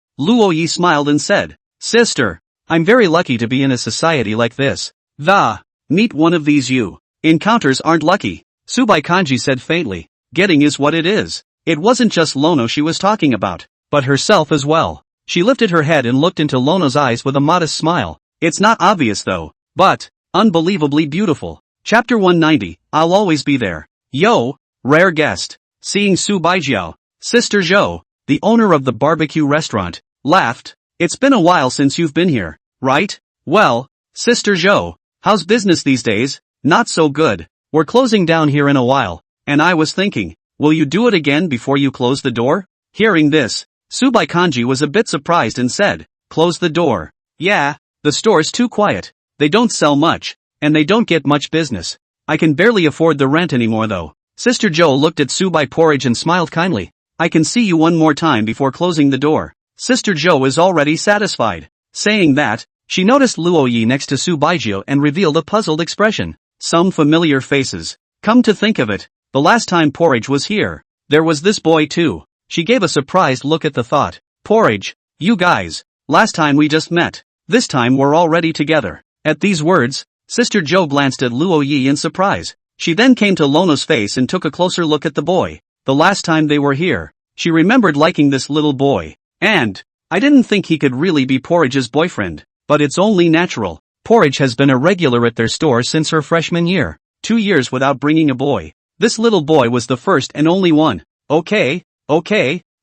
Luo Yi smiled and said, "Sister, I'm very lucky to be in a society like this. Meet one of these encounters aren't lucky," Subai Kanji said faintly. Getting is what it is. It wasn't just Lono she was talking about, but herself as well. She lifted her head and looked into Lono's eyes with a modest smile. It's not obvious though, but unbelievably beautiful. Chapter 190, I'll always be there. Yo, rare guest. Seeing Su Baijiao, Sister Zhou, the owner of the barbecue restaurant, laughed. It's been a while since you've been here, right? Well, Sister Zhou, how's business these days? Not so good. We're closing down here in a while, and I was thinking, will you do it again before you close the door? Hearing this, Subai Kanji was a bit surprised and said, "Close the door." Yeah, the store's too quiet. They don't sell much, and they don't get much business. I can barely afford the rent anymore though. Sister Zhou looked at Subai Porridge and smiled kindly. I can see you one more time before closing the door. Sister Zhou is already satisfied. Saying that, she noticed Luo Yi next to Su Baijiao and revealed a puzzled expression. Some familiar faces. Come to think of it, the last time Porridge was here, there was this boy too. She gave a surprised look at the thought. Porridge, you guys, last time we just met. This time we're already together. At these words, Sister Zhou glanced at Luo Yi in surprise. She then came to Lono's face and took a closer look at the boy. The last time they were here, she remembered liking this little boy. And, I didn't think he could really be Porridge's boyfriend. But it's only natural. Porridge has been a regular at their store since her freshman year. 2 years without bringing a boy. This little boy was the first and only one. Okay,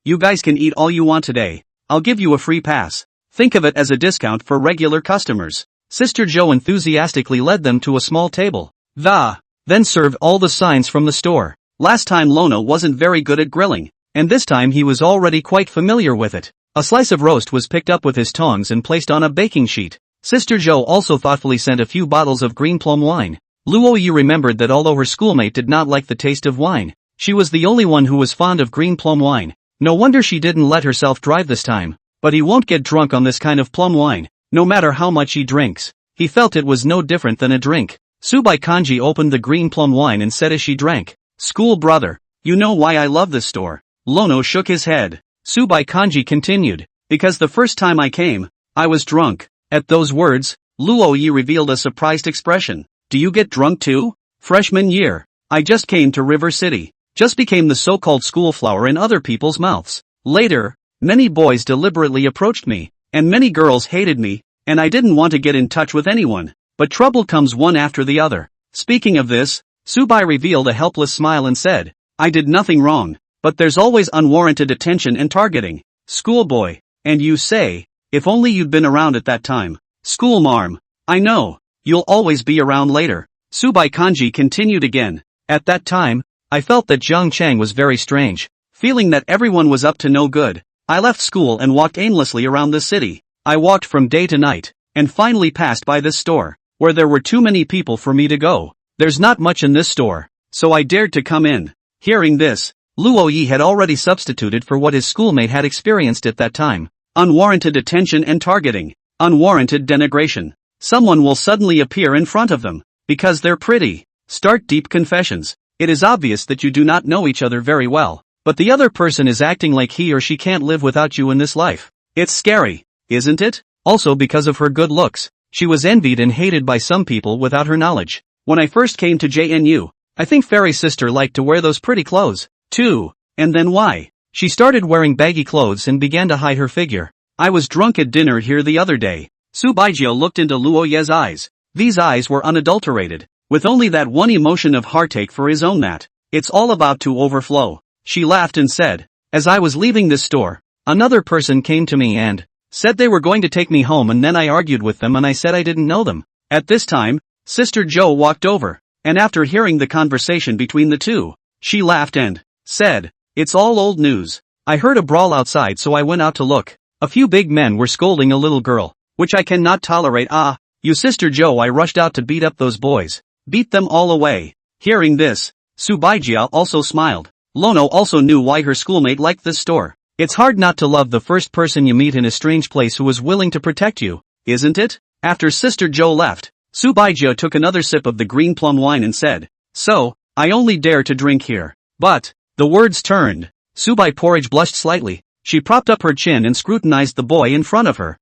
you guys can eat all you want today. I'll give you a free pass. Think of it as a discount for regular customers. Sister Zhou enthusiastically led them to a small table. Then served all the signs from the store. Last time Lono wasn't very good at grilling, and this time he was already quite familiar with it. A slice of roast was picked up with his tongs and placed on a baking sheet. Sister Zhou also thoughtfully sent a few bottles of green plum wine. Luo Yi remembered that although her schoolmate did not like the taste of wine, she was the only one who was fond of green plum wine. No wonder she didn't let herself drive this time. But he won't get drunk on this kind of plum wine, no matter how much he drinks. He felt it was no different than a drink. Subai Kanji opened the green plum wine and said as she drank, "School brother, you know why I love this store." Lono shook his head. Subai Kanji continued, "Because the first time I came, I was drunk." At those words, Luo Yi revealed a surprised expression. "Do you get drunk too?" "Freshman year, I just came to River City. Just became the so-called school flower in other people's mouths. Later, many boys deliberately approached me, and many girls hated me, and I didn't want to get in touch with anyone. But trouble comes one after the other." Speaking of this, Subai revealed a helpless smile and said, "I did nothing wrong, but there's always unwarranted attention and targeting." Schoolboy, and you say, if only you'd been around at that time. Schoolmarm, I know, you'll always be around later. Subai Kanji continued again. At that time, I felt that Zhang Chang was very strange. Feeling that everyone was up to no good, I left school and walked aimlessly around the city. I walked from day to night, and finally passed by this store, where there were too many people for me to go. There's not much in this store, so I dared to come in. Hearing this, Luo Yi had already substituted for what his schoolmate had experienced at that time. Unwarranted attention and targeting. Unwarranted denigration. Someone will suddenly appear in front of them, because they're pretty. Start deep confessions. It is obvious that you do not know each other very well, but the other person is acting like he or she can't live without you in this life. It's scary, isn't it? Also because of her good looks, she was envied and hated by some people without her knowledge. When I first came to JNU, I think Fairy's sister liked to wear those pretty clothes, too. And then why? She started wearing baggy clothes and began to hide her figure. I was drunk at dinner here the other day. Su Baijio looked into Luo Ye's eyes. These eyes were unadulterated, with only that one emotion of heartache for his own that. It's all about to overflow. She laughed and said, as I was leaving this store, another person came to me and said they were going to take me home, and then I argued with them and I said I didn't know them. At this time, Sister Jo walked over, and after hearing the conversation between the two, she laughed and said, it's all old news. I heard a brawl outside, so I went out to look. A few big men were scolding a little girl, which I cannot tolerate. You Sister Jo, I rushed out to beat up those boys. Beat them all away. Hearing this, Su Baijia also smiled. Lono also knew why her schoolmate liked this store. It's hard not to love the first person you meet in a strange place who is willing to protect you, isn't it? After Sister Jo left, Su Baijia took another sip of the green plum wine and said, so, I only dare to drink here. But, the words turned. Subai Porridge blushed slightly. She propped up her chin and scrutinized the boy in front of her.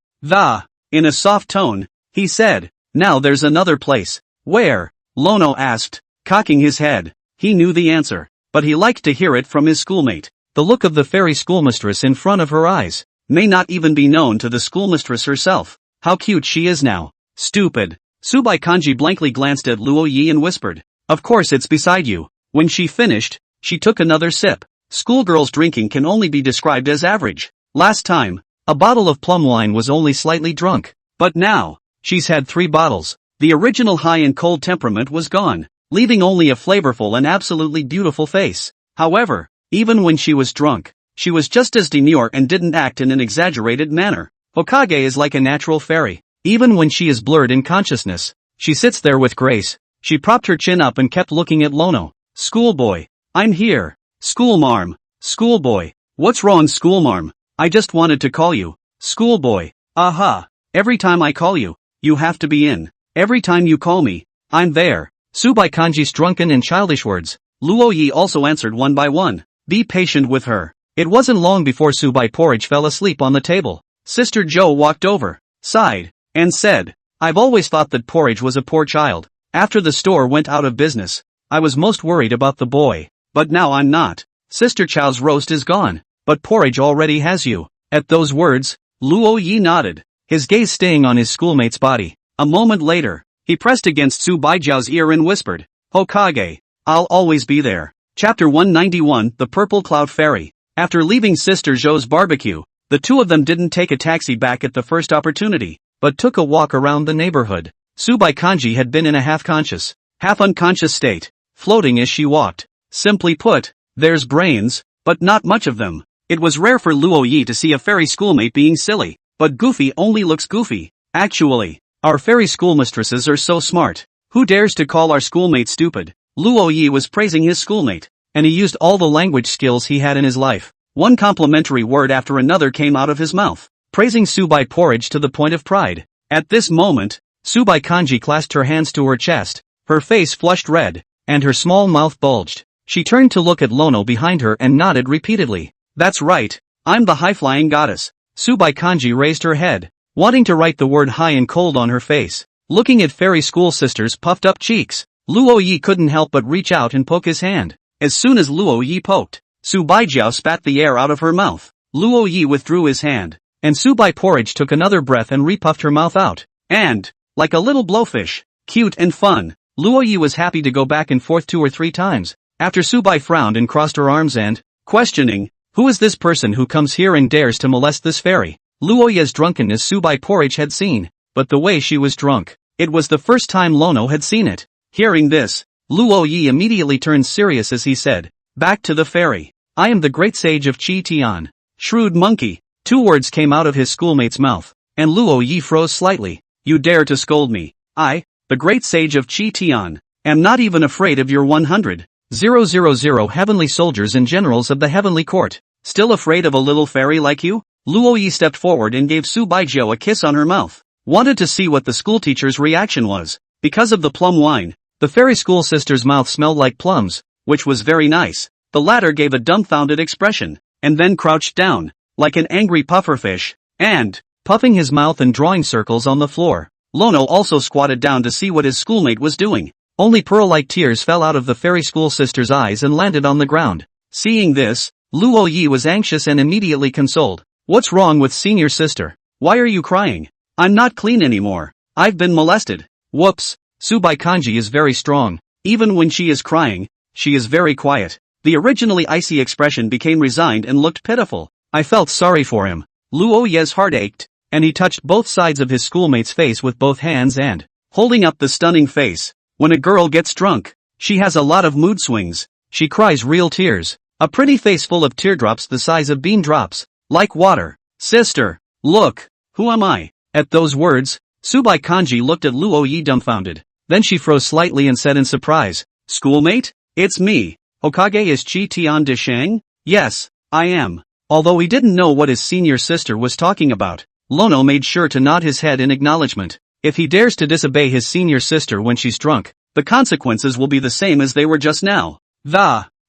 In a soft tone, he said, now there's another place. Where? Lono asked, cocking his head. He knew the answer, but he liked to hear it from his schoolmate. The look of the fairy schoolmistress in front of her eyes may not even be known to the schoolmistress herself. How cute she is now. Stupid. Subai Kanji blankly glanced at Luo Yi and whispered, of course it's beside you. When she finished, she took another sip. Schoolgirls drinking can only be described as average. Last time, a bottle of plum wine was only slightly drunk. But now, she's had 3 bottles. The original high and cold temperament was gone, leaving only a flavorful and absolutely beautiful face. However, even when she was drunk, she was just as demure and didn't act in an exaggerated manner. Hokage is like a natural fairy. Even when she is blurred in consciousness, she sits there with grace. She propped her chin up and kept looking at Lono. Schoolboy. I'm here. Schoolmarm. Schoolboy. What's wrong, Schoolmarm? I just wanted to call you. Schoolboy. Aha. Every time I call you, you have to be in. Every time you call me, I'm there. Subai Kanji's drunken and childish words. Luo Yi also answered one by one. Be patient with her. It wasn't long before Subai Porridge fell asleep on the table. Sister Jo walked over, sighed, and said, I've always thought that Porridge was a poor child. After the store went out of business, I was most worried about the boy. But now I'm not. Sister Chow's roast is gone, but Porridge already has you. At those words, Luo Yi nodded, his gaze staying on his schoolmate's body. A moment later, he pressed against Su Baijiao's ear and whispered, Hokage, I'll always be there. Chapter 191, The Purple Cloud Fairy. After leaving Sister Zhou's barbecue, the two of them didn't take a taxi back at the first opportunity, but took a walk around the neighborhood. Subai Kanji had been in a half-conscious, half-unconscious state, floating as she walked. Simply put, there's brains, but not much of them. It was rare for Luo Yi to see a fairy schoolmate being silly, but Goofy only looks goofy. Actually, our fairy schoolmistresses are so smart. Who dares to call our schoolmate stupid? Luo Yi was praising his schoolmate, and he used all the language skills he had in his life. One complimentary word after another came out of his mouth, praising Subai Porridge to the point of pride. At this moment, Subai Kanji clasped her hands to her chest, her face flushed red, and her small mouth bulged. She turned to look at Lono behind her and nodded repeatedly. That's right, I'm the high-flying goddess. Subai Kanji raised her head, wanting to write the word high and cold on her face. Looking at fairy school sister's puffed-up cheeks, Luo Yi couldn't help but reach out and poke his hand. As soon as Luo Yi poked, Su Baijiao spat the air out of her mouth. Luo Yi withdrew his hand, and Subai Porridge took another breath and repuffed her mouth out. And, like a little blowfish, cute and fun, Luo Yi was happy to go back and forth 2 or 3 times. After Subai frowned and crossed her arms and, questioning, who is this person who comes here and dares to molest this fairy? Luo Yi's drunkenness Subai Porridge had seen, but the way she was drunk, it was the first time Lono had seen it. Hearing this, Luo Yi immediately turned serious as he said, back to the fairy. I am the great sage of Chi Tian. Shrewd monkey. 2 words came out of his schoolmate's mouth, and Luo Yi froze slightly. You dare to scold me? I, the great sage of Chi Tian, am not even afraid of your 100. 000 heavenly soldiers and generals of the heavenly court. Still afraid of a little fairy like you? Luoyi stepped forward and gave Su Baijiu a kiss on her mouth. Wanted to see what the schoolteacher's reaction was. Because of the plum wine, the fairy school sister's mouth smelled like plums, which was very nice. The latter gave a dumbfounded expression, and then crouched down, like an angry pufferfish, and, puffing his mouth and drawing circles on the floor. Lono also squatted down to see what his schoolmate was doing. Only pearl-like tears fell out of the fairy school sister's eyes and landed on the ground. Seeing this, Luoyi was anxious and immediately consoled. What's wrong with senior sister? Why are you crying? I'm not clean anymore. I've been molested. Whoops. Subai Kanji is very strong. Even when she is crying, she is very quiet. The originally icy expression became resigned and looked pitiful. I felt sorry for him. Luoyi's heart ached, and he touched both sides of his schoolmate's face with both hands and, holding up the stunning face. When a girl gets drunk, she has a lot of mood swings. She cries real tears. A pretty face full of teardrops the size of bean drops. Like water. Sister, look, who am I? At those words, Subai Kanji looked at Luoyi dumbfounded. Then she froze slightly and said in surprise, Schoolmate? It's me. Hokage is Chi Tian de Shang? Yes, I am. Although he didn't know what his senior sister was talking about, Lono made sure to nod his head in acknowledgement. If he dares to disobey his senior sister when she's drunk, the consequences will be the same as they were just now.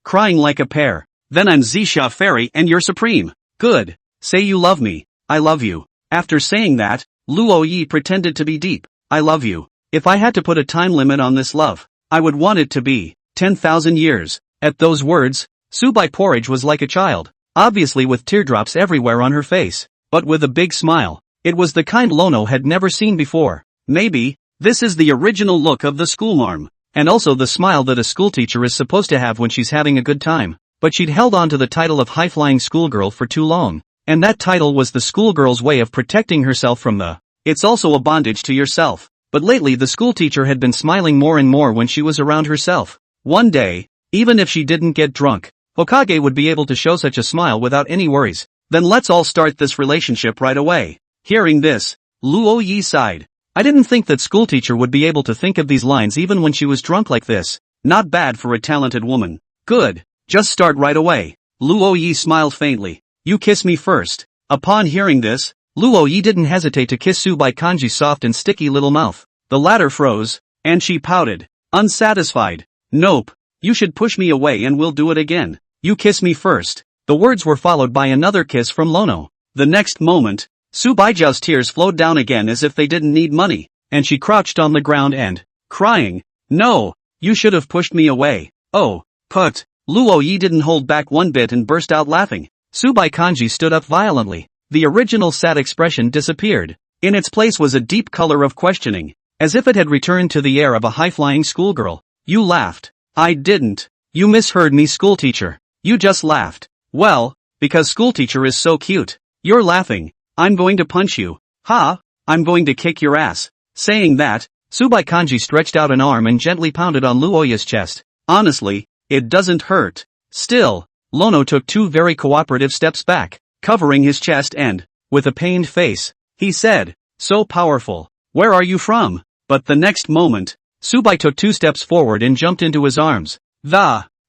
Crying like a pear. Then I'm Zisha Fairy and you're supreme. Good. Say you love me. I love you. After saying that, Luoyi pretended to be deep. I love you. If I had to put a time limit on this love, I would want it to be 10,000 years. At those words, Subai Porridge was like a child, obviously with teardrops everywhere on her face, but with a big smile. It was the kind Lono had never seen before. Maybe, this is the original look of the schoolmarm, and also the smile that a schoolteacher is supposed to have when she's having a good time. But she'd held on to the title of high-flying schoolgirl for too long, and that title was the schoolgirl's way of protecting herself from the, it's also a bondage to yourself. But lately the schoolteacher had been smiling more and more when she was around herself. One day, even if she didn't get drunk, Hokage would be able to show such a smile without any worries. Then let's all start this relationship right away. Hearing this, Luoyi sighed. I didn't think that schoolteacher would be able to think of these lines even when she was drunk like this. Not bad for a talented woman. Good. Just start right away. Luoyi smiled faintly. You kiss me first. Upon hearing this, Luoyi didn't hesitate to kiss Subai Kanji's soft and sticky little mouth. The latter froze, and she pouted, unsatisfied. Nope. You should push me away and we'll do it again. You kiss me first. The words were followed by another kiss from Lono. The next moment, Subaijiao's tears flowed down again as if they didn't need money, and she crouched on the ground and, crying, no, you should have pushed me away. Oh, put. Luoyi didn't hold back one bit and burst out laughing. Subai Kanji stood up violently. The original sad expression disappeared. In its place was a deep color of questioning, as if it had returned to the air of a high-flying schoolgirl. You laughed. I didn't. You misheard me, schoolteacher. You just laughed. Well, because schoolteacher is so cute. You're laughing. I'm going to punch you. Ha! I'm going to kick your ass. Saying that, Subai Kanji stretched out an arm and gently pounded on Luoya's chest. Honestly, it doesn't hurt. Still, Lono took 2 very cooperative steps back, covering his chest and, with a pained face, he said, so powerful. Where are you from? But the next moment, Subai took 2 steps forward and jumped into his arms.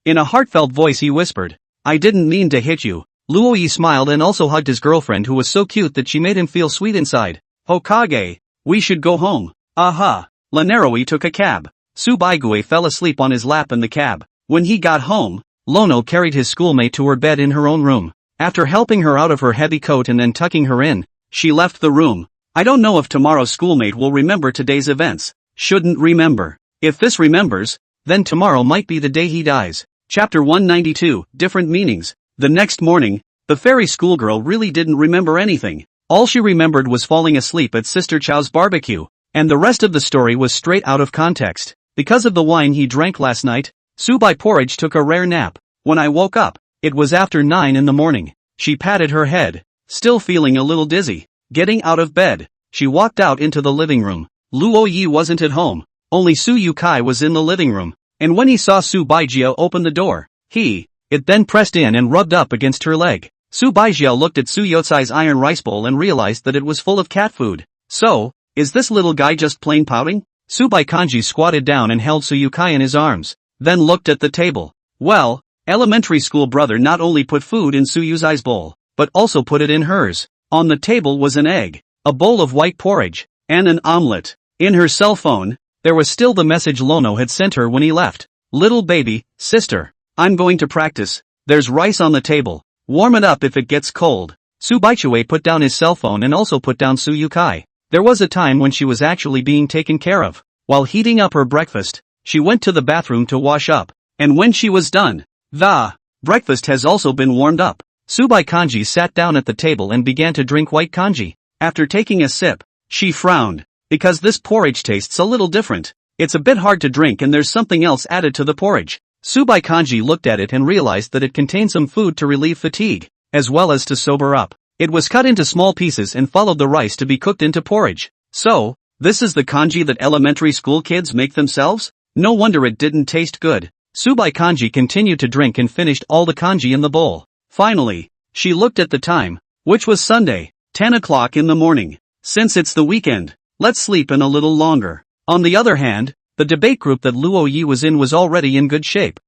In a heartfelt voice he whispered, I didn't mean to hit you. Luoyi smiled and also hugged his girlfriend who was so cute that she made him feel sweet inside. Hokage, we should go home. Aha. Lanaroi took a cab. Subaigui fell asleep on his lap in the cab. When he got home, Lono carried his schoolmate to her bed in her own room. After helping her out of her heavy coat and then tucking her in, she left the room. I don't know if tomorrow's schoolmate will remember today's events. Shouldn't remember. If this remembers, then tomorrow might be the day he dies. Chapter 192, Different Meanings. The next morning, the fairy schoolgirl really didn't remember anything. All she remembered was falling asleep at Sister Chow's barbecue, and the rest of the story was straight out of context. Because of the wine he drank last night, Subai Porridge took a rare nap. When I woke up, it was after 9 in the morning. She patted her head, still feeling a little dizzy. Getting out of bed, she walked out into the living room. Luoyi wasn't at home, only Su Yukai was in the living room, and when he saw Su Baijiao open the door, it then pressed in and rubbed up against her leg. Su Baijiao looked at Su Yotsai's iron rice bowl and realized that it was full of cat food. So, is this little guy just plain pouting? Subai Kanji squatted down and held Su Yukai in his arms, then looked at the table. Well, elementary school brother not only put food in Suyuzai's bowl, but also put it in hers. On the table was an egg, a bowl of white porridge, and an omelette. In her cell phone, there was still the message Lono had sent her when he left. Little baby, sister, I'm going to practice. There's rice on the table. Warm it up if it gets cold. Subaichue put down his cell phone and also put down Suyukai. There was a time when she was actually being taken care of. While heating up her breakfast, she went to the bathroom to wash up. And when she was done, the breakfast has also been warmed up. Subai Kanji sat down at the table and began to drink white kanji. After taking a sip, she frowned, because this porridge tastes a little different. It's a bit hard to drink and there's something else added to the porridge. Subai Kanji looked at it and realized that it contained some food to relieve fatigue, as well as to sober up. It was cut into small pieces and followed the rice to be cooked into porridge. So, this is the kanji that elementary school kids make themselves? No wonder it didn't taste good. Subai Kanji continued to drink and finished all the kanji in the bowl. Finally, she looked at the time, which was Sunday, 10 o'clock in the morning. Since it's the weekend, let's sleep in a little longer. On the other hand, the debate group that Luo Yi was in was already in good shape.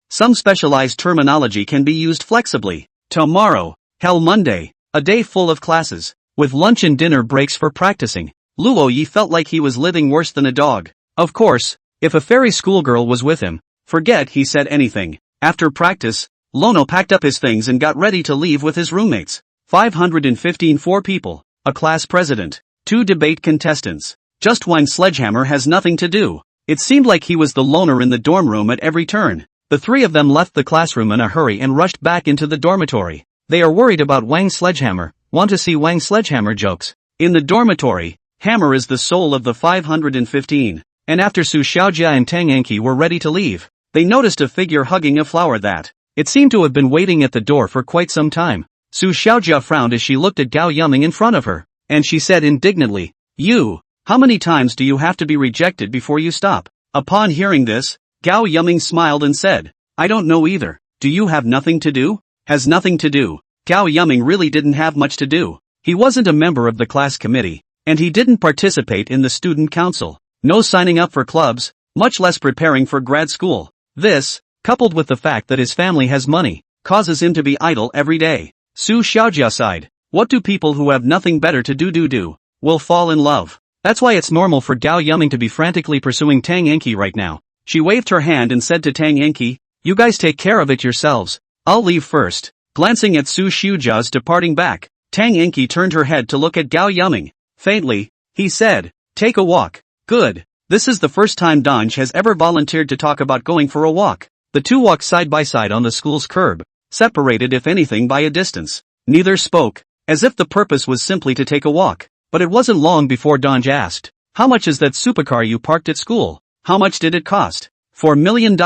Some specialized terminology can be used flexibly. Tomorrow, Hell Monday, a day full of classes, with lunch and dinner breaks for practicing. Luo Yi felt like he was living worse than a dog. Of course, if a fairy schoolgirl was with him, forget he said anything. After practice, Lono packed up his things and got ready to leave with his roommates. 515 4 people, a class president, 2 debate contestants. Just when Sledgehammer has nothing to do. It seemed like he was the loner in the dorm room at every turn. The 3 of them left the classroom in a hurry and rushed back into the dormitory. They are worried about Wang Sledgehammer, want to see Wang Sledgehammer jokes. In the dormitory, Hammer is the soul of the 515. And after Su Xiaojia and Tang Enki were ready to leave, they noticed a figure hugging a flower that, it seemed to have been waiting at the door for quite some time. Su Xiaojia frowned as she looked at Gao Yuming in front of her, and she said indignantly, "You, how many times do you have to be rejected before you stop?" Upon hearing this, Gao Yuming smiled and said, "I don't know either. Do you have nothing to do?" Has nothing to do. Gao Yuming really didn't have much to do. He wasn't a member of the class committee, and he didn't participate in the student council. No signing up for clubs, much less preparing for grad school. This, coupled with the fact that his family has money, causes him to be idle every day. Su Xiaojia sighed. What do people who have nothing better to do? Will fall in love. That's why it's normal for Gao Yuming to be frantically pursuing Tang Enki right now. She waved her hand and said to Tang Enki, "You guys take care of it yourselves. I'll leave first." Glancing at Su Xiaojia's departing back, Tang Enki turned her head to look at Gao Yuming. Faintly, he said, "Take a walk." Good. This is the first time Danj has ever volunteered to talk about going for a walk. The 2 walked side by side on the school's curb, separated if anything by a distance. Neither spoke, as if the purpose was simply to take a walk. But it wasn't long before Danj asked, "How much is that supercar you parked at school? How much did it cost?" $4 million.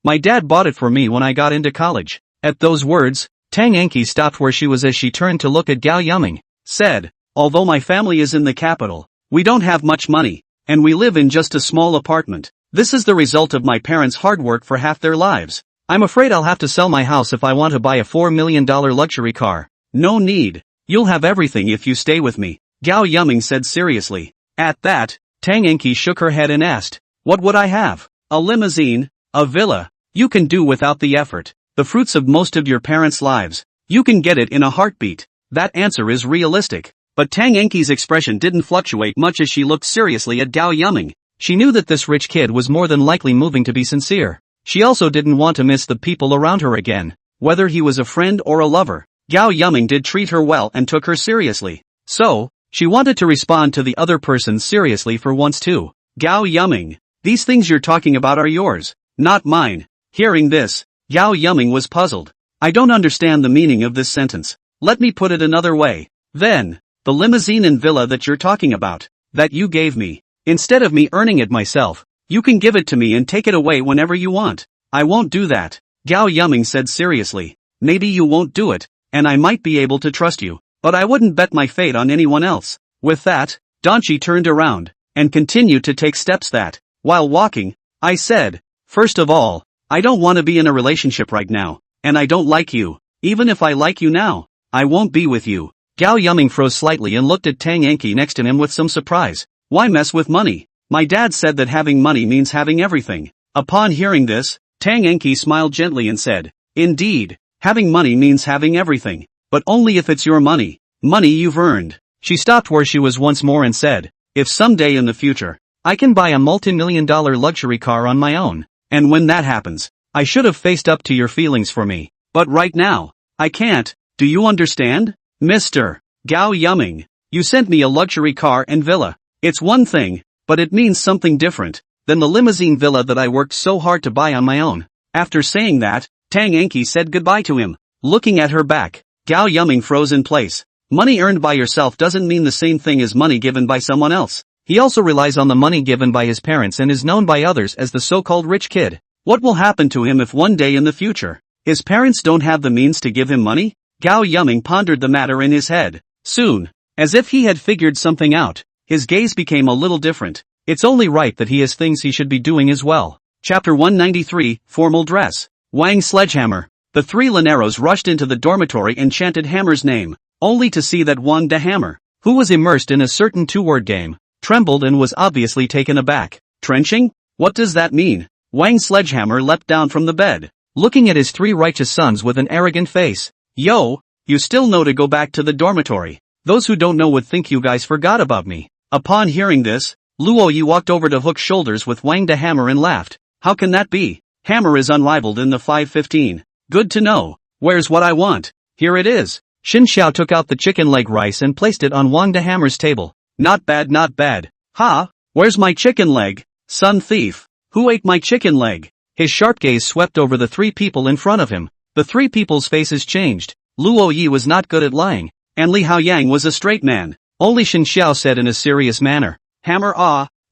My dad bought it for me when I got into college." At those words, Tang Enki stopped where she was as she turned to look at Gao Yuming. Said, "Although my family is in the capital, we don't have much money, and we live in just a small apartment. This is the result of my parents' hard work for half their lives. I'm afraid I'll have to sell my house if I want to buy a $4 million luxury car." "No need. You'll have everything if you stay with me," Gao Yuming said seriously. At that, Tang Enki shook her head and asked, "What would I have? A limousine? A villa? You can do without the effort. The fruits of most of your parents' lives. You can get it in a heartbeat." That answer is realistic. But Tang Enki's expression didn't fluctuate much as she looked seriously at Gao Yuming. She knew that this rich kid was more than likely moving to be sincere. She also didn't want to miss the people around her again. Whether he was a friend or a lover, Gao Yuming did treat her well and took her seriously. So, she wanted to respond to the other person seriously for once too. "Gao Yuming, these things you're talking about are yours, not mine." Hearing this, Gao Yuming was puzzled. "I don't understand the meaning of this sentence. Let me put it another way. Then, the limousine and villa that you're talking about, that you gave me, instead of me earning it myself, you can give it to me and take it away whenever you want." "I won't do that," Gao Yuming said seriously. "Maybe you won't do it, and I might be able to trust you, but I wouldn't bet my fate on anyone else." With that, Danchi turned around, and continued to take steps that, while walking, I said, "First of all, I don't want to be in a relationship right now, and I don't like you. Even if I like you now, I won't be with you." Gao Yuming froze slightly and looked at Tang Enki next to him with some surprise. "Why mess with money? My dad said that having money means having everything." Upon hearing this, Tang Enki smiled gently and said, indeed, having money means having everything. But only if it's your money. Money you've earned. She stopped where she was once more and said, if someday in the future, I can buy a multi-million-dollar luxury car on my own, and when that happens, I should have faced up to your feelings for me. But right now, I can't. Do you understand? Mr. Gao Yuming, you sent me a luxury car and villa. It's one thing, but it means something different than the limousine villa that I worked so hard to buy on my own. After saying that, Tang Enki said goodbye to him. Looking at her back, Gao Yuming froze in place. Money earned by yourself doesn't mean the same thing as money given by someone else. He also relies on the money given by his parents and is known by others as the so-called rich kid. What will happen to him if one day in the future, his parents don't have the means to give him money? Gao Yuming pondered the matter in his head. Soon, as if he had figured something out, his gaze became a little different. It's only right that he has things he should be doing as well. Chapter 193, Formal Dress. Wang Sledgehammer. The three Lineros rushed into the dormitory and chanted Hammer's name, only to see that Wang the Hammer, who was immersed in a certain two-word game, trembled and was obviously taken aback. Trenching? What does that mean? Wang Sledgehammer leapt down from the bed, looking at his three righteous sons with an arrogant face. Yo, you still know to go back to the dormitory. Those who don't know would think you guys forgot about me. Upon hearing this, Luo Yi walked over to hook shoulders with Wang the Hammer and laughed. How can that be? Hammer is unrivaled in the 515. Good to know. Where's what I want? Here it is. Xin Xiao took out the chicken leg rice and placed it on Wang the Hammer's table. Not bad, not bad. Ha! Where's my chicken leg? Son thief. Who ate my chicken leg? His sharp gaze swept over the three people in front of him. The three people's faces changed. Luo Yi was not good at lying, and Li Haoyang was a straight man. Only Xin Xiao said in a serious manner, Hammer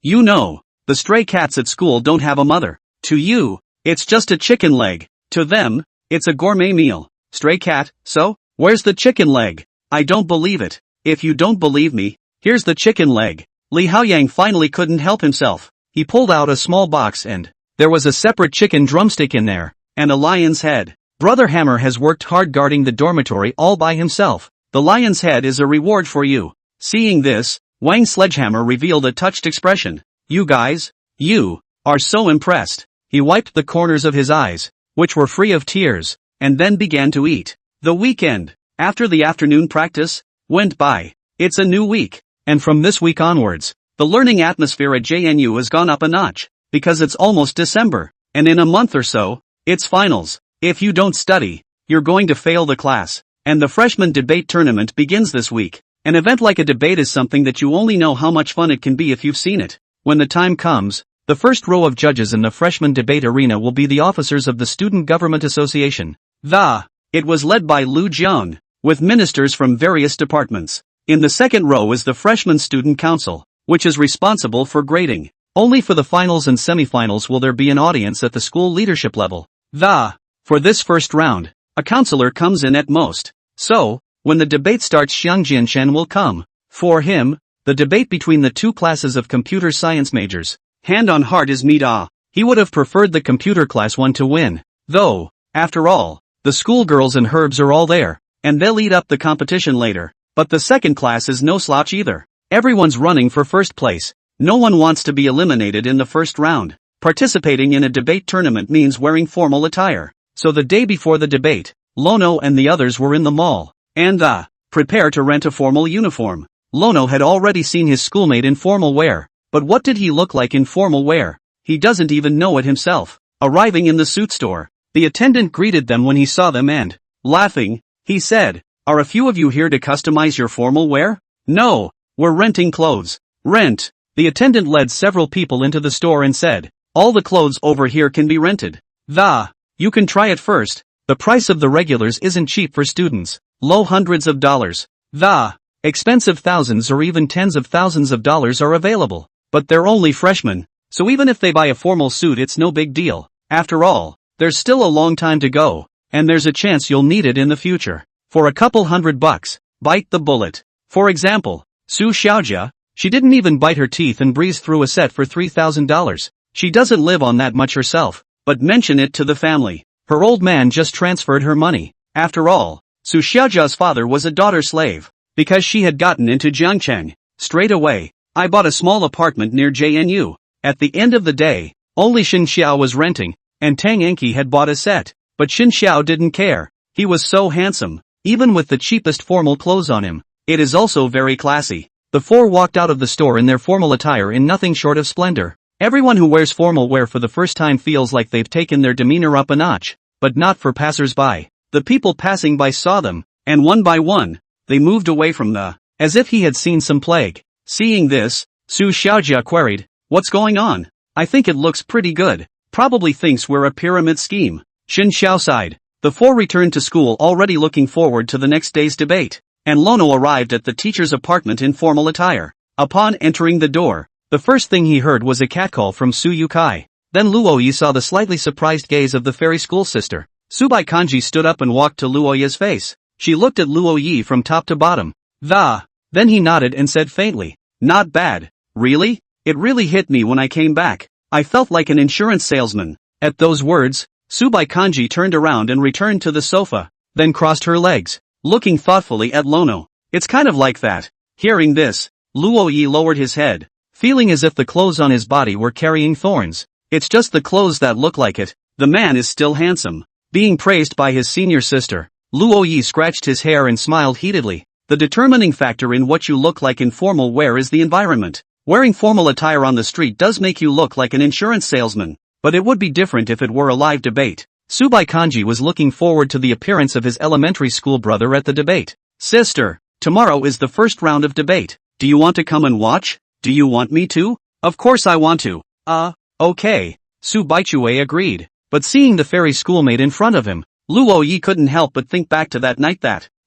you know, the stray cats at school don't have a mother. To you, it's just a chicken leg. To them, it's a gourmet meal. Stray cat, so? Where's the chicken leg? I don't believe it. If you don't believe me, here's the chicken leg. Li Haoyang finally couldn't help himself. He pulled out a small box and there was a separate chicken drumstick in there, and a lion's head. Brother Hammer has worked hard guarding the dormitory all by himself. The lion's head is a reward for you. Seeing this, Wang Sledgehammer revealed a touched expression. You guys, you are so impressed. He wiped the corners of his eyes, which were free of tears, and then began to eat. The weekend, after the afternoon practice, went by. It's a new week, and from this week onwards, the learning atmosphere at JNU has gone up a notch, because it's almost December, and in a month or so, it's finals. If you don't study, you're going to fail the class, and the freshman debate tournament begins this week. An event like a debate is something that you only know how much fun it can be if you've seen it. When the time comes, the first row of judges in the freshman debate arena will be the officers of the Student Government Association. It was led by Lu Jiang, with ministers from various departments. In the second row is the Freshman Student Council, which is responsible for grading. Only for the finals and semifinals will there be an audience at the school leadership level. For this first round, a counselor comes in at most. So, when the debate starts, Xiang Jianchen will come. For him, the debate between the two classes of computer science majors, hand on heart is he would have preferred the computer class one to win. Though, after all, the schoolgirls and herbs are all there, and they'll eat up the competition later. But the second class is no slouch either. Everyone's running for first place. No one wants to be eliminated in the first round. Participating in a debate tournament means wearing formal attire. So the day before the debate, Lono and the others were in the mall, and prepare to rent a formal uniform. Lono had already seen his schoolmate in formal wear, but what did he look like in formal wear? He doesn't even know it himself. Arriving in the suit store, the attendant greeted them when he saw them and, laughing, he said, Are a few of you here to customize your formal wear? No, we're renting clothes. Rent. The attendant led several people into the store and said, All the clothes over here can be rented. You can try it first. The price of the regulars isn't cheap for students. Low hundreds of dollars. Expensive thousands or even tens of thousands of dollars are available. But they're only freshmen, so even if they buy a formal suit it's no big deal. After all, there's still a long time to go, and there's a chance you'll need it in the future. For a couple $100, bite the bullet. For example, Su Xiaojia, she didn't even bite her teeth and breeze through a set for $3,000. She doesn't live on that much herself, but mention it to the family. Her old man just transferred her money. After all, Su Xiaojia's father was a daughter slave. Because she had gotten into Jiangcheng. Straight away, I bought a small apartment near JNU. At the end of the day, only Xin Xiao was renting. and Tang Enki had bought a set. But Xin Xiao didn't care. He was so handsome, even with the cheapest formal clothes on him. It is also very classy. The four walked out of the store in their formal attire in nothing short of splendor. Everyone who wears formal wear for the first time feels like they've taken their demeanor up a notch, but not for passers-by. The people passing by saw them, and one by one, they moved away from as if he had seen some plague. Seeing this, Su Xiaojia queried, "What's going on? I think it looks pretty good." Probably thinks we're a pyramid scheme. Xin Xiao sighed. The four returned to school already looking forward to the next day's debate, and Lono arrived at the teacher's apartment in formal attire. Upon entering the door, the first thing he heard was a catcall from Su Yukai. Then Luoyi saw the slightly surprised gaze of the fairy school sister. Subai Kanji stood up and walked to Luoyi's face. She looked at Luoyi from top to bottom. Then he nodded and said faintly, "Not bad, really? It really hit me when I came back. I felt like an insurance salesman." At those words, Subai Kanji turned around and returned to the sofa, then crossed her legs, looking thoughtfully at Lono. "It's kind of like that." Hearing this, Luoyi lowered his head, feeling as if the clothes on his body were carrying thorns. "It's just the clothes that look like it. The man is still handsome." Being praised by his senior sister, Luoyi scratched his hair and smiled heatedly. The determining factor in what you look like in formal wear is the environment. Wearing formal attire on the street does make you look like an insurance salesman. But it would be different if it were a live debate. Subai Kanji was looking forward to the appearance of his elementary school brother at the debate. "Sister, tomorrow is the first round of debate. Do you want to come and watch?" "Do you want me to?" "Of course I want to." Okay. Su Baichue agreed. But seeing the fairy schoolmate in front of him, Luo Yi couldn't help but think back to that night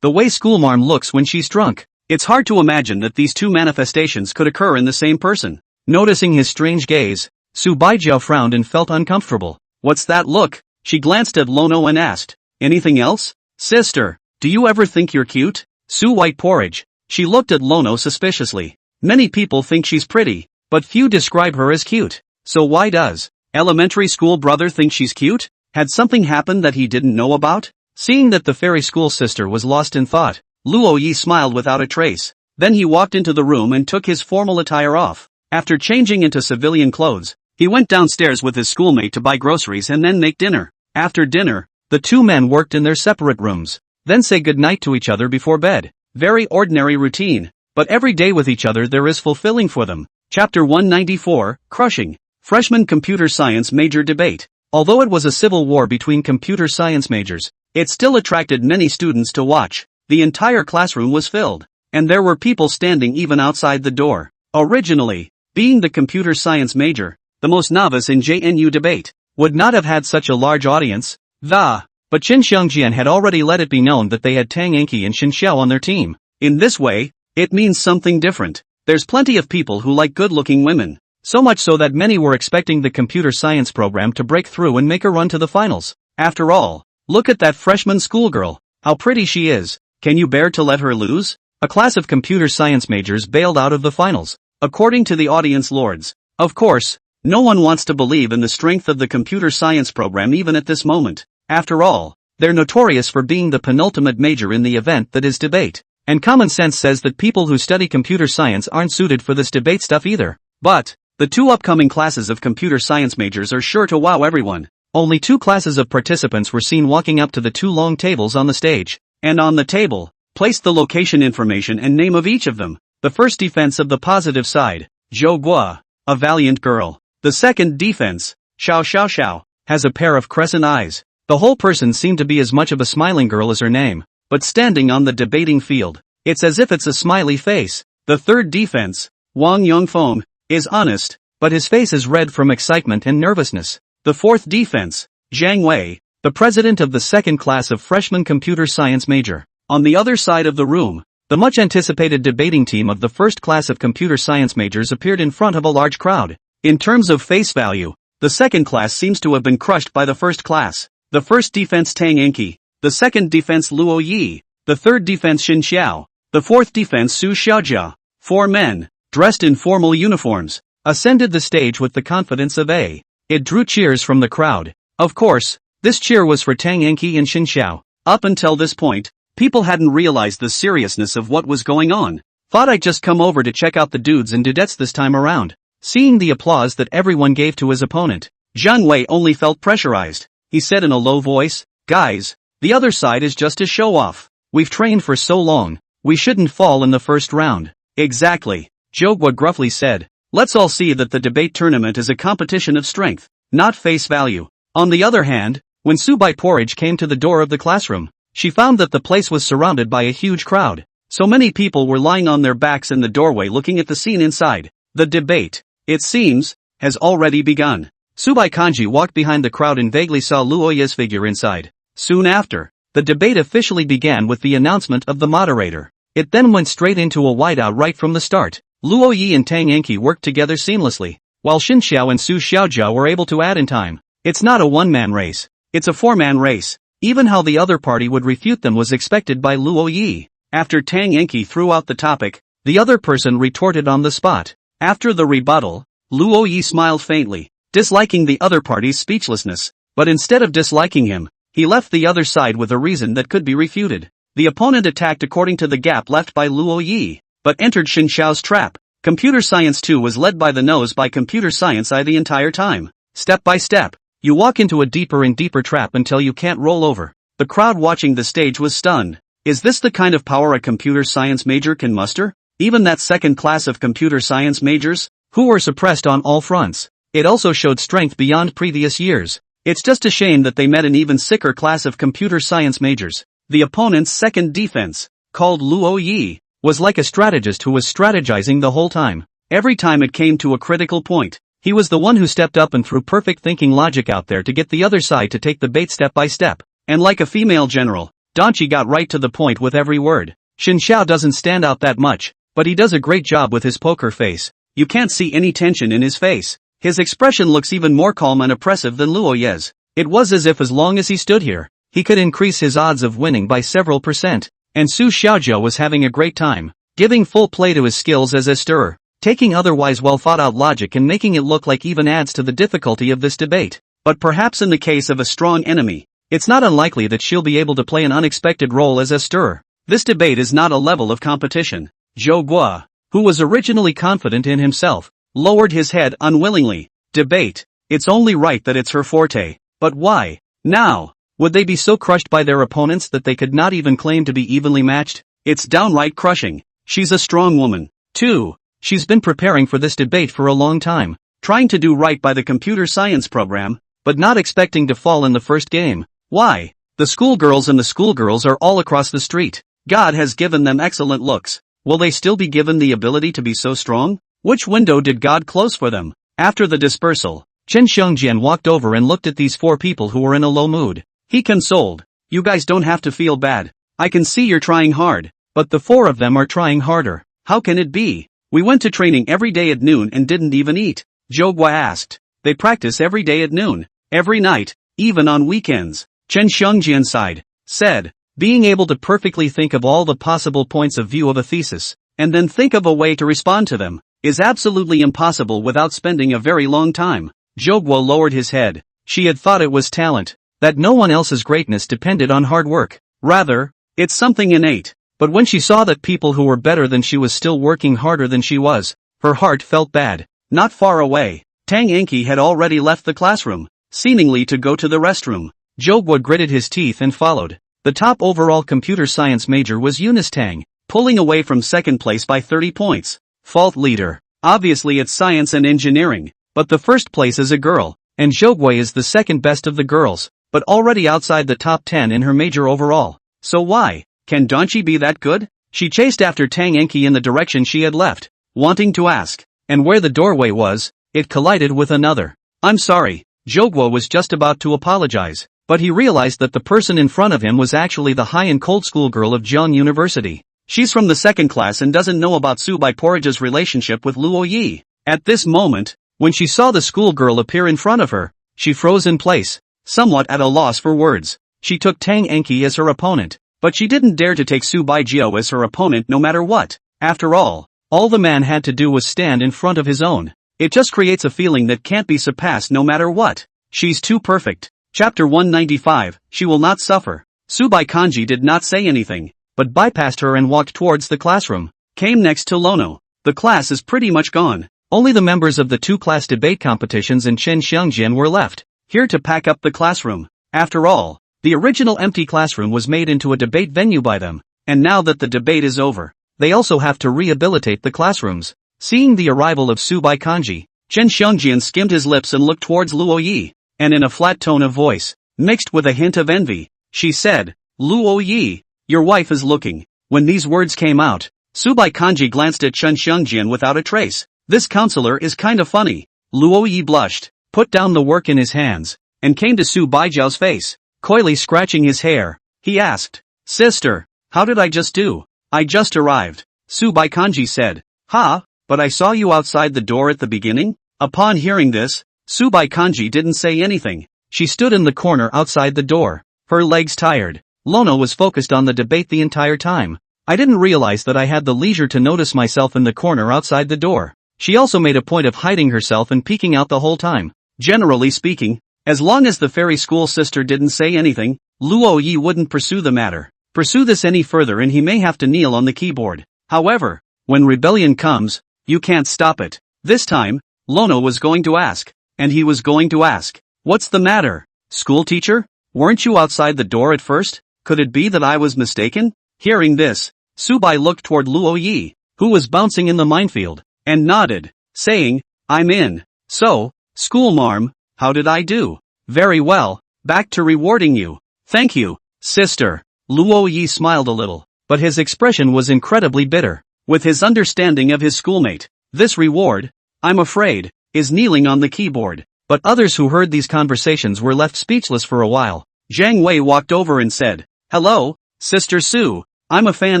the way schoolmarm looks when she's drunk. It's hard to imagine that these two manifestations could occur in the same person. Noticing his strange gaze, Su Baijiao frowned and felt uncomfortable. "What's that look?" She glanced at Lono and asked, "Anything else?" "Sister, do you ever think you're cute?" Su White Porridge. She looked at Lono suspiciously. Many people think she's pretty, but few describe her as cute. So why does elementary school brother think she's cute? Had something happened that he didn't know about? Seeing that the fairy school sister was lost in thought, Luo Yi smiled without a trace. Then he walked into the room and took his formal attire off. After changing into civilian clothes, he went downstairs with his schoolmate to buy groceries and then make dinner. After dinner, the two men worked in their separate rooms, then say goodnight to each other before bed. Very ordinary routine, but every day with each other there is fulfilling for them. Chapter 194, Crushing. Freshman Computer Science Major Debate. Although it was a civil war between computer science majors, it still attracted many students to watch. The entire classroom was filled, and there were people standing even outside the door. Originally, being the computer science major, the most novice in JNU debate, would not have had such a large audience. But Qin Xiangjian had already let it be known that they had Tang Enki and Xin Xiao on their team. In this way, it means something different. There's plenty of people who like good-looking women. So much so that many were expecting the computer science program to break through and make a run to the finals. After all, look at that freshman schoolgirl. How pretty she is. Can you bear to let her lose? A class of computer science majors bailed out of the finals, according to the audience lords. Of course, no one wants to believe in the strength of the computer science program even at this moment. After all, they're notorious for being the penultimate major in the event that is debate. And common sense says that people who study computer science aren't suited for this debate stuff either. But the two upcoming classes of computer science majors are sure to wow everyone. Only two classes of participants were seen walking up to the two long tables on the stage, and on the table, placed the location information and name of each of them. The first defense of the positive side, Zhou Guo, a valiant girl. The second defense, Xiao Xiao Xiao, has a pair of crescent eyes. The whole person seemed to be as much of a smiling girl as her name, but standing on the debating field, it's as if it's a smiley face. The third defense, Wang Yongfeng, is honest, but his face is red from excitement and nervousness. The fourth defense, Zhang Wei, the president of the second class of freshman computer science major. On the other side of the room, the much-anticipated debating team of the first class of computer science majors appeared in front of a large crowd. In terms of face value, the second class seems to have been crushed by the first class. The first defense Tang Enki, the second defense Luo Yi, the third defense Xin Xiao, the fourth defense Su Xiaojia. 4 men, dressed in formal uniforms, ascended the stage with the confidence of a. It drew cheers from the crowd. Of course, this cheer was for Tang Enki and Xin Xiao. Up until this point, people hadn't realized the seriousness of what was going on. Thought I'd just come over to check out the dudes and dudettes this time around. Seeing the applause that everyone gave to his opponent, Jian Wei only felt pressurized. He said in a low voice, "Guys, the other side is just a show-off. We've trained for so long, we shouldn't fall in the first round." "Exactly," Zhou Guo gruffly said. "Let's all see that the debate tournament is a competition of strength, not face value." On the other hand, when Subai Porridge came to the door of the classroom, she found that the place was surrounded by a huge crowd. So many people were lying on their backs in the doorway looking at the scene inside. The debate, it seems, has already begun. Subai Kanji walked behind the crowd and vaguely saw Luo Ye's figure inside. Soon after, the debate officially began with the announcement of the moderator. It then went straight into a whiteout right from the start. Luo Yi and Tang Enki worked together seamlessly, while Xin Xiao and Su Xiaojiao were able to add in time. It's not a one-man race. It's a four-man race. Even how the other party would refute them was expected by Luo Yi. After Tang Enki threw out the topic, the other person retorted on the spot. After the rebuttal, Luo Yi smiled faintly, disliking the other party's speechlessness. But instead of disliking him, he left the other side with a reason that could be refuted. The opponent attacked according to the gap left by Luo Yi, but entered Xin Xiao's trap. Computer Science 2 was led by the nose by Computer Science I the entire time. Step by step, you walk into a deeper and deeper trap until you can't roll over. The crowd watching the stage was stunned. Is this the kind of power a computer science major can muster? Even that second class of computer science majors, who were suppressed on all fronts. It also showed strength beyond previous years. It's just a shame that they met an even sicker class of computer science majors. The opponent's second defense, called Luo Yi, was like a strategist who was strategizing the whole time. Every time it came to a critical point, he was the one who stepped up and threw perfect thinking logic out there to get the other side to take the bait step by step. And like a female general, Danchi got right to the point with every word. Xin Xiao doesn't stand out that much, but he does a great job with his poker face. You can't see any tension in his face. His expression looks even more calm and oppressive than Luo Ye's. It was as if as long as he stood here, he could increase his odds of winning by several %. And Su Xiaojiao was having a great time, giving full play to his skills as a stirrer, taking otherwise well thought out logic and making it look like even adds to the difficulty of this debate. But perhaps in the case of a strong enemy, it's not unlikely that she'll be able to play an unexpected role as a stirrer. This debate is not a level of competition. Zhou Guo, who was originally confident in himself, lowered his head unwillingly. Debate. It's only right that it's her forte. But why? Now, would they be so crushed by their opponents that they could not even claim to be evenly matched? It's downright crushing. She's a strong woman, too. She's been preparing for this debate for a long time, trying to do right by the computer science program, but not expecting to fall in the first game. Why? The schoolgirls and the schoolgirls are all across the street. God has given them excellent looks. Will they still be given the ability to be so strong? Which window did God close for them? After the dispersal, Chen Xiongjian walked over and looked at these four people who were in a low mood. He consoled. You guys don't have to feel bad. I can see you're trying hard, but the four of them are trying harder. How can it be? We went to training every day at noon and didn't even eat. Zhou Guo asked. They practice every day at noon, every night, even on weekends. Chen Xiongjian sighed, said, being able to perfectly think of all the possible points of view of a thesis, and then think of a way to respond to them, is absolutely impossible without spending a very long time. Zhou Guo lowered his head. She had thought it was talent, that no one else's greatness depended on hard work. Rather, it's something innate. But when she saw that people who were better than she was still working harder than she was, her heart felt bad. Not far away, Tang Enki had already left the classroom, seemingly to go to the restroom. Zhou Guo gritted his teeth and followed. The top overall computer science major was Eunice Tang, pulling away from second place by 30 points. Fault leader. Obviously it's science and engineering, but the first place is a girl, and Zhou Guo is the second best of the girls, but already outside the top 10 in her major overall. So why? Can Danchi be that good? She chased after Tang Enki in the direction she had left, wanting to ask, and where the doorway was, it collided with another. I'm sorry. Zhou Guo was just about to apologize, but he realized that the person in front of him was actually the high and cold schoolgirl of Zhejiang University. She's from the second class and doesn't know about Subai Porridge's relationship with Luo Yi. At this moment, when she saw the schoolgirl appear in front of her, she froze in place, somewhat at a loss for words. She took Tang Enki as her opponent, but she didn't dare to take Subai Jiao as her opponent no matter what. After all the man had to do was stand in front of his own. It just creates a feeling that can't be surpassed no matter what. She's too perfect. Chapter 195, She Will Not Suffer. Subai Kanji did not say anything, but bypassed her and walked towards the classroom. Came next to Lono. The class is pretty much gone. Only the members of the two class debate competitions in Chen Xiangjian were left, here to pack up the classroom. After all, the original empty classroom was made into a debate venue by them, and now that the debate is over, they also have to rehabilitate the classrooms. Seeing the arrival of Su Baikanji, Chen Xiangjian skimmed his lips and looked towards Luo Yi, and in a flat tone of voice, mixed with a hint of envy, she said, "Luo Yi, your wife is looking." When these words came out, Su Baikanji glanced at Chen Xiangjian without a trace. This counselor is kinda funny. Luo Yi blushed, put down the work in his hands, and came to Su Baijiao's face, coyly scratching his hair. He asked, "Sister, how did I just do?" "I just arrived," Su Baikanji said. "Ha, but I saw you outside the door at the beginning?" Upon hearing this, Su Baikanji didn't say anything. She stood in the corner outside the door, her legs tired. Lono was focused on the debate the entire time. I didn't realize that I had the leisure to notice myself in the corner outside the door. She also made a point of hiding herself and peeking out the whole time. Generally speaking, as long as the fairy school sister didn't say anything, Luo Yi wouldn't pursue the matter. Pursue this any further and he may have to kneel on the keyboard. However, when rebellion comes, you can't stop it. This time, Lono was going to ask. And he was going to ask, "What's the matter? School teacher? Weren't you outside the door at first? Could it be that I was mistaken?" Hearing this, Su Bai looked toward Luo Yi, who was bouncing in the minefield, and nodded, saying, "I'm in." "So, school marm, how did I do?" "Very well, back to rewarding you." "Thank you, sister." Luo Yi smiled a little, but his expression was incredibly bitter. With his understanding of his schoolmate, this reward, I'm afraid, is kneeling on the keyboard. But others who heard these conversations were left speechless for a while. Zhang Wei walked over and said, "Hello, Sister Su, I'm a fan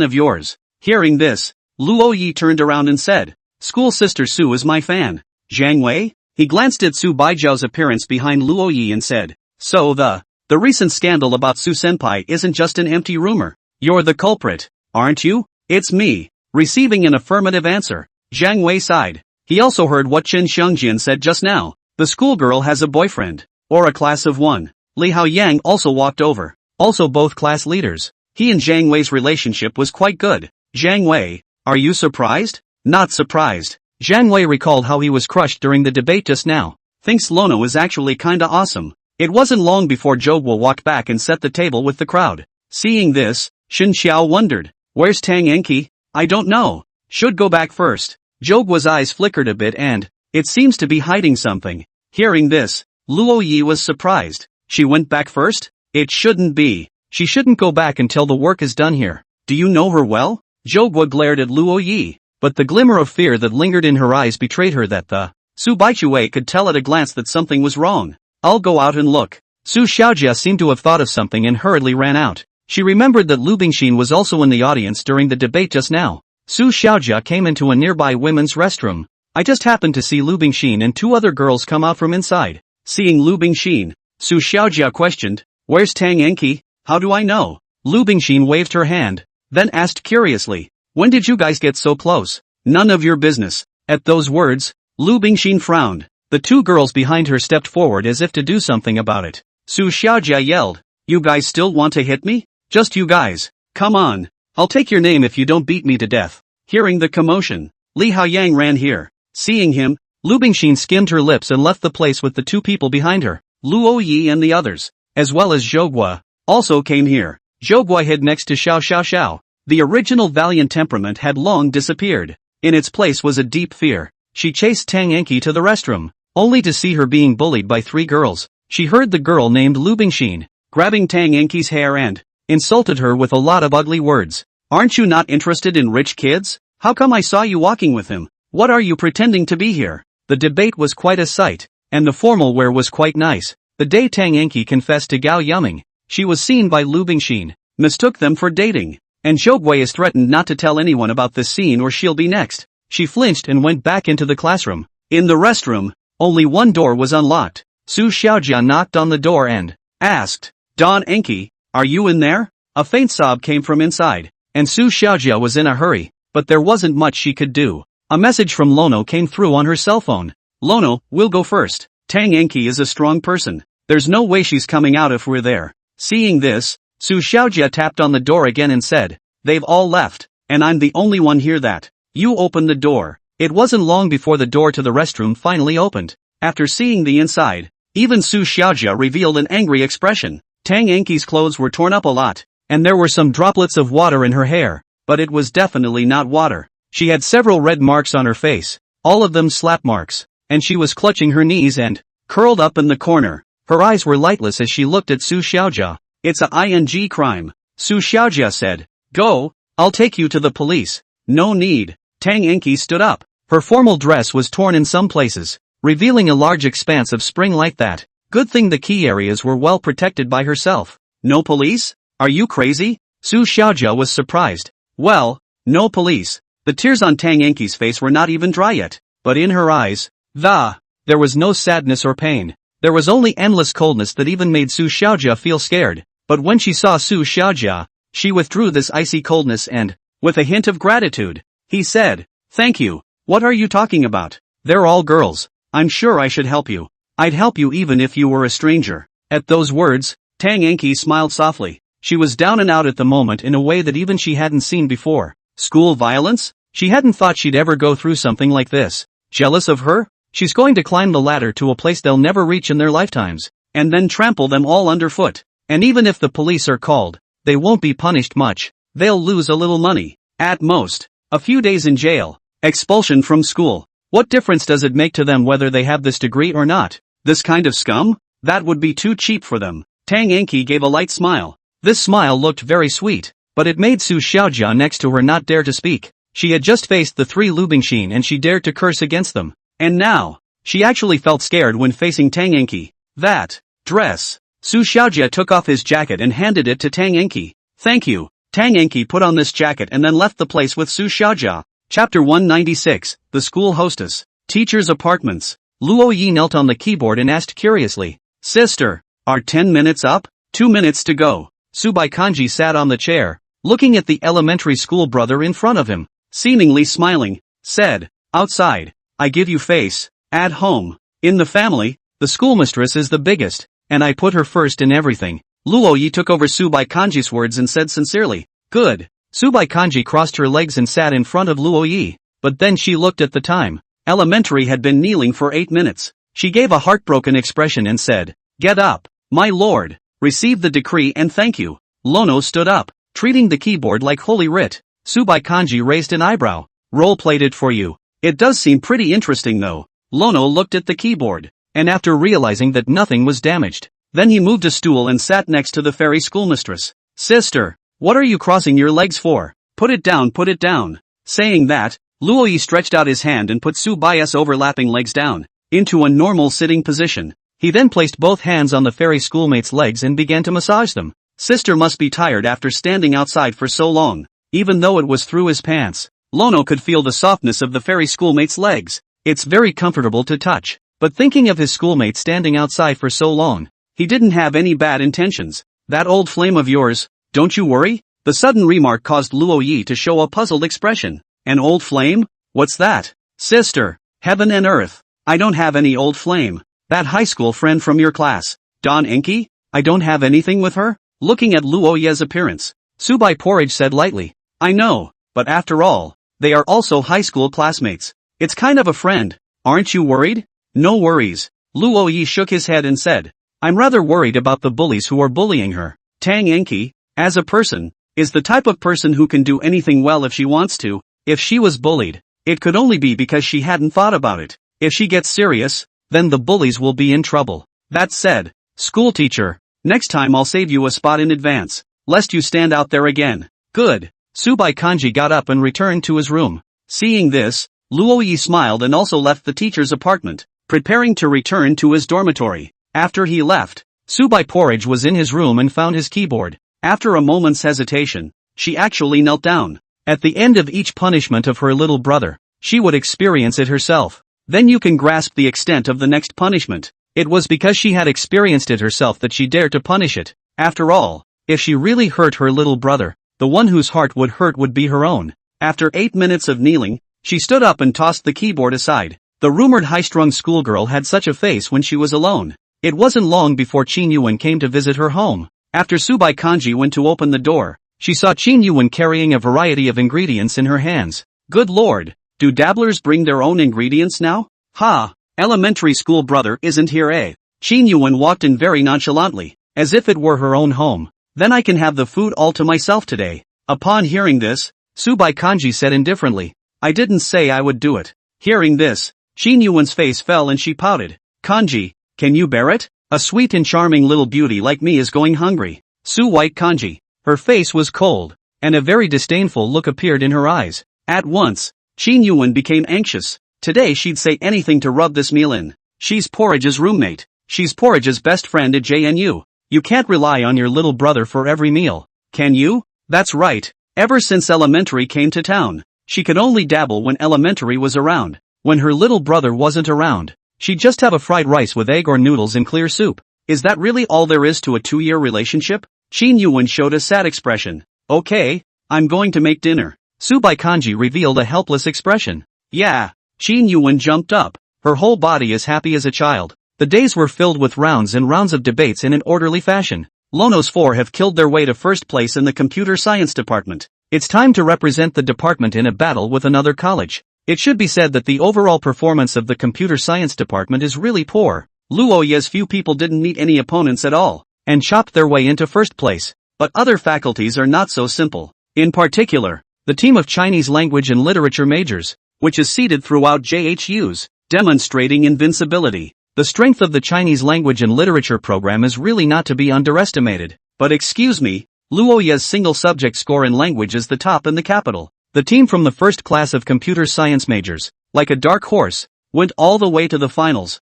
of yours." Hearing this, Luo Yi turned around and said, "School Sister Su is my fan." "Zhang Wei?" He glanced at Su Baijiao's appearance behind Luo Yi and said, "So the recent scandal about Su Senpai isn't just an empty rumor. You're the culprit, aren't you?" "It's me." Receiving an affirmative answer, Zhang Wei sighed. He also heard what Chen Xiangjian said just now. The schoolgirl has a boyfriend, or a class of one. Li Haoyang also walked over, also both class leaders. He and Zhang Wei's relationship was quite good. "Zhang Wei, are you surprised?" "Not surprised." Zhang Wei recalled how he was crushed during the debate just now. Thinks Lono is actually kinda awesome. It wasn't long before Zhogwa walked back and set the table with the crowd. Seeing this, Shin Xiao wondered, "Where's Tang Enki?" "I don't know. Should go back first." Zhogwa's eyes flickered a bit and, it seems to be hiding something. Hearing this, Luo Yi was surprised. She went back first? It shouldn't be. She shouldn't go back until the work is done here. "Do you know her well?" Zhogwa glared at Luo Yi, but the glimmer of fear that lingered in her eyes betrayed her that the Su Baichue could tell at a glance that something was wrong. "I'll go out and look." Su Xiaojia seemed to have thought of something and hurriedly ran out. She remembered that Lu Bingxin was also in the audience during the debate just now. Su Xiaojia came into a nearby women's restroom. "I just happened to see Lu Bingxin and two other girls come out from inside." Seeing Lu Bingxin, Su Xiaojia questioned, "Where's Tang Enki?" "How do I know?" Lu Bingxin waved her hand, then asked curiously, "When did you guys get so close?" "None of your business." At those words, Lu Bingxin frowned. The two girls behind her stepped forward as if to do something about it. Su Xiaojia yelled, "You guys still want to hit me? Just you guys. Come on. I'll take your name if you don't beat me to death." Hearing the commotion, Li Haoyang ran here. Seeing him, Lu Bingxin skimmed her lips and left the place with the two people behind her. Luo Yi and the others, as well as Zhogwa, also came here. Zhogwa hid next to Xiao Xiao Xiao. The original valiant temperament had long disappeared. In its place was a deep fear. She chased Tang Enki to the restroom, only to see her being bullied by three girls. She heard the girl named Lu Bingxin, grabbing Tang Enki's hair and insulted her with a lot of ugly words. "Aren't you not interested in rich kids? How come I saw you walking with him? What are you pretending to be here?" The debate was quite a sight, and the formal wear was quite nice. The day Tang Enki confessed to Gao Yuming, she was seen by Lu Bingxin, mistook them for dating, and Zhogwei is threatened not to tell anyone about this scene or she'll be next. She flinched and went back into the classroom. In the restroom, only one door was unlocked. Su Xiaojia knocked on the door and asked, "Don Enki, are you in there?" A faint sob came from inside, and Su Xiaojia was in a hurry, but there wasn't much she could do. A message from Lono came through on her cell phone. "Lono, we'll go first. Tang Enki is a strong person. There's no way she's coming out if we're there." Seeing this, Su Xiaojia tapped on the door again and said, "They've all left, and I'm the only one here that." "You open the door." It wasn't long before the door to the restroom finally opened. After seeing the inside, even Su Xiaojia revealed an angry expression. Tang Enki's clothes were torn up a lot, and there were some droplets of water in her hair, but it was definitely not water. She had several red marks on her face, all of them slap marks, and she was clutching her knees and curled up in the corner. Her eyes were lightless as she looked at Su Xiaojia. It's a ing crime, Su Xiaojia said. Go, I'll take you to the police. No need. Tang Enki stood up. Her formal dress was torn in some places, revealing a large expanse of spring like that. Good thing the key areas were well protected by herself. No police? Are you crazy? Su Xiaojia was surprised. Well, no police. The tears on Tang Enki's face were not even dry yet, but in her eyes, there was no sadness or pain. There was only endless coldness that even made Su Xiaojia feel scared. But when she saw Su Xiaojia, she withdrew this icy coldness and, with a hint of gratitude, he said, "Thank you. What are you talking about? They're all girls. I'm sure I should help you. I'd help you even if you were a stranger." At those words, Tang Enki smiled softly. She was down and out at the moment in a way that even she hadn't seen before. School violence? She hadn't thought she'd ever go through something like this. Jealous of her? She's going to climb the ladder to a place they'll never reach in their lifetimes, and then trample them all underfoot. And even if the police are called, they won't be punished much. They'll lose a little money. At most, a few days in jail. Expulsion from school. What difference does it make to them whether they have this degree or not? This kind of scum? That would be too cheap for them. Tang Enki gave a light smile. This smile looked very sweet, but it made Su Xiaojia next to her not dare to speak. She had just faced the three Lu Bingxin and she dared to curse against them. And now, she actually felt scared when facing Tang Enki. That dress. Su Xiaojia took off his jacket and handed it to Tang Enki. Thank you. Tang Enki put on this jacket and then left the place with Su Xiaojia. Chapter 196, The School Hostess. Teacher's Apartments. Luo Yi knelt on the keyboard and asked curiously, "Sister, are 10 minutes up? 2 minutes to go." Subai Kanji sat on the chair, looking at the elementary school brother in front of him, seemingly smiling, said, "Outside, I give you face. At home, in the family, the schoolmistress is the biggest, and I put her first in everything." Luo Yi took over Subai Kanji's words and said sincerely, "Good." Subai Kanji crossed her legs and sat in front of Luo Yi, but then she looked at the time. Elementary had been kneeling for 8 minutes. She gave a heartbroken expression and said, "Get up, my lord. Receive the decree and thank you." Lono stood up, treating the keyboard like holy writ. Subai Kanji raised an eyebrow. "Role-played it for you. It does seem pretty interesting though." Lono looked at the keyboard, and after realizing that nothing was damaged, then he moved a stool and sat next to the fairy schoolmistress. "Sister, what are you crossing your legs for? Put it down, put it down." Saying that, Luo Yi stretched out his hand and put Subai's overlapping legs down, into a normal sitting position. He then placed both hands on the fairy schoolmate's legs and began to massage them. Sister must be tired after standing outside for so long. Even though it was through his pants, Lono could feel the softness of the fairy schoolmate's legs. It's very comfortable to touch. But thinking of his schoolmate standing outside for so long, he didn't have any bad intentions. "That old flame of yours, don't you worry?" The sudden remark caused Luo Yi to show a puzzled expression. "An old flame? What's that?" "Sister, heaven and earth, I don't have any old flame. That high school friend from your class, Don Enki, I don't have anything with her?" Looking at Luo Yi's appearance, Subai Porridge said lightly, "I know, but after all, they are also high school classmates. It's kind of a friend. Aren't you worried?" "No worries." Luo Yi shook his head and said, "I'm rather worried about the bullies who are bullying her." Tang Enki, as a person, is the type of person who can do anything well if she wants to. If she was bullied, it could only be because she hadn't thought about it. If she gets serious, then the bullies will be in trouble. That said, schoolteacher, next time I'll save you a spot in advance, lest you stand out there again. Good. Subai Kanji got up and returned to his room. Seeing this, Luo Yi smiled and also left the teacher's apartment, preparing to return to his dormitory. After he left, Subai Porridge was in his room and found his keyboard. After a moment's hesitation, she actually knelt down. At the end of each punishment of her little brother, she would experience it herself. Then you can grasp the extent of the next punishment. It was because she had experienced it herself that she dared to punish it. After all, if she really hurt her little brother, the one whose heart would hurt would be her own. After 8 minutes of kneeling, she stood up and tossed the keyboard aside. The rumored high-strung schoolgirl had such a face when she was alone. It wasn't long before Qin Yuan came to visit her home. After Subai Kanji went to open the door, she saw Qin Yuan carrying a variety of ingredients in her hands. Good lord, Do dabblers bring their own ingredients now? Ha! Elementary school brother isn't here, eh? Qin Yuan walked in very nonchalantly, as if it were her own home. Then I can have the food all to myself today. Upon hearing this, Subai Kanji said indifferently, I didn't say I would do it. Hearing this, Qin Yuan's face fell and she pouted. Kanji, can you bear it? A sweet and charming little beauty like me is going hungry. White Kanji. Her face was cold, and a very disdainful look appeared in her eyes. At once, Qin Yuan became anxious. Today she'd say anything to rub this meal in. She's Porridge's roommate. She's Porridge's best friend at JNU. You can't rely on your little brother for every meal, can you? That's right. Ever since elementary came to town, she could only dabble when elementary was around. When her little brother wasn't around, she'd just have a fried rice with egg or noodles in clear soup. Is that really all there is to a 2-year relationship? Qin Yuan showed a sad expression. Okay, I'm going to make dinner. Subai Kanji revealed a helpless expression. Yeah. Qin Yuan jumped up, her whole body as happy as a child. The days were filled with rounds and rounds of debates in an orderly fashion. Lono's 4 have killed their way to first place in the computer science department. It's time to represent the department in a battle with another college. It should be said that the overall performance of the computer science department is really poor. Luoya's few people didn't meet any opponents at all, and chopped their way into first place. But other faculties are not so simple. In particular, the team of Chinese language and literature majors, which is seated throughout JHUs, demonstrating invincibility. The strength of the Chinese language and literature program is really not to be underestimated. But excuse me, Luoya's single subject score in language is the top in the capital. The team from the first class of computer science majors, like a dark horse, went all the way to the finals.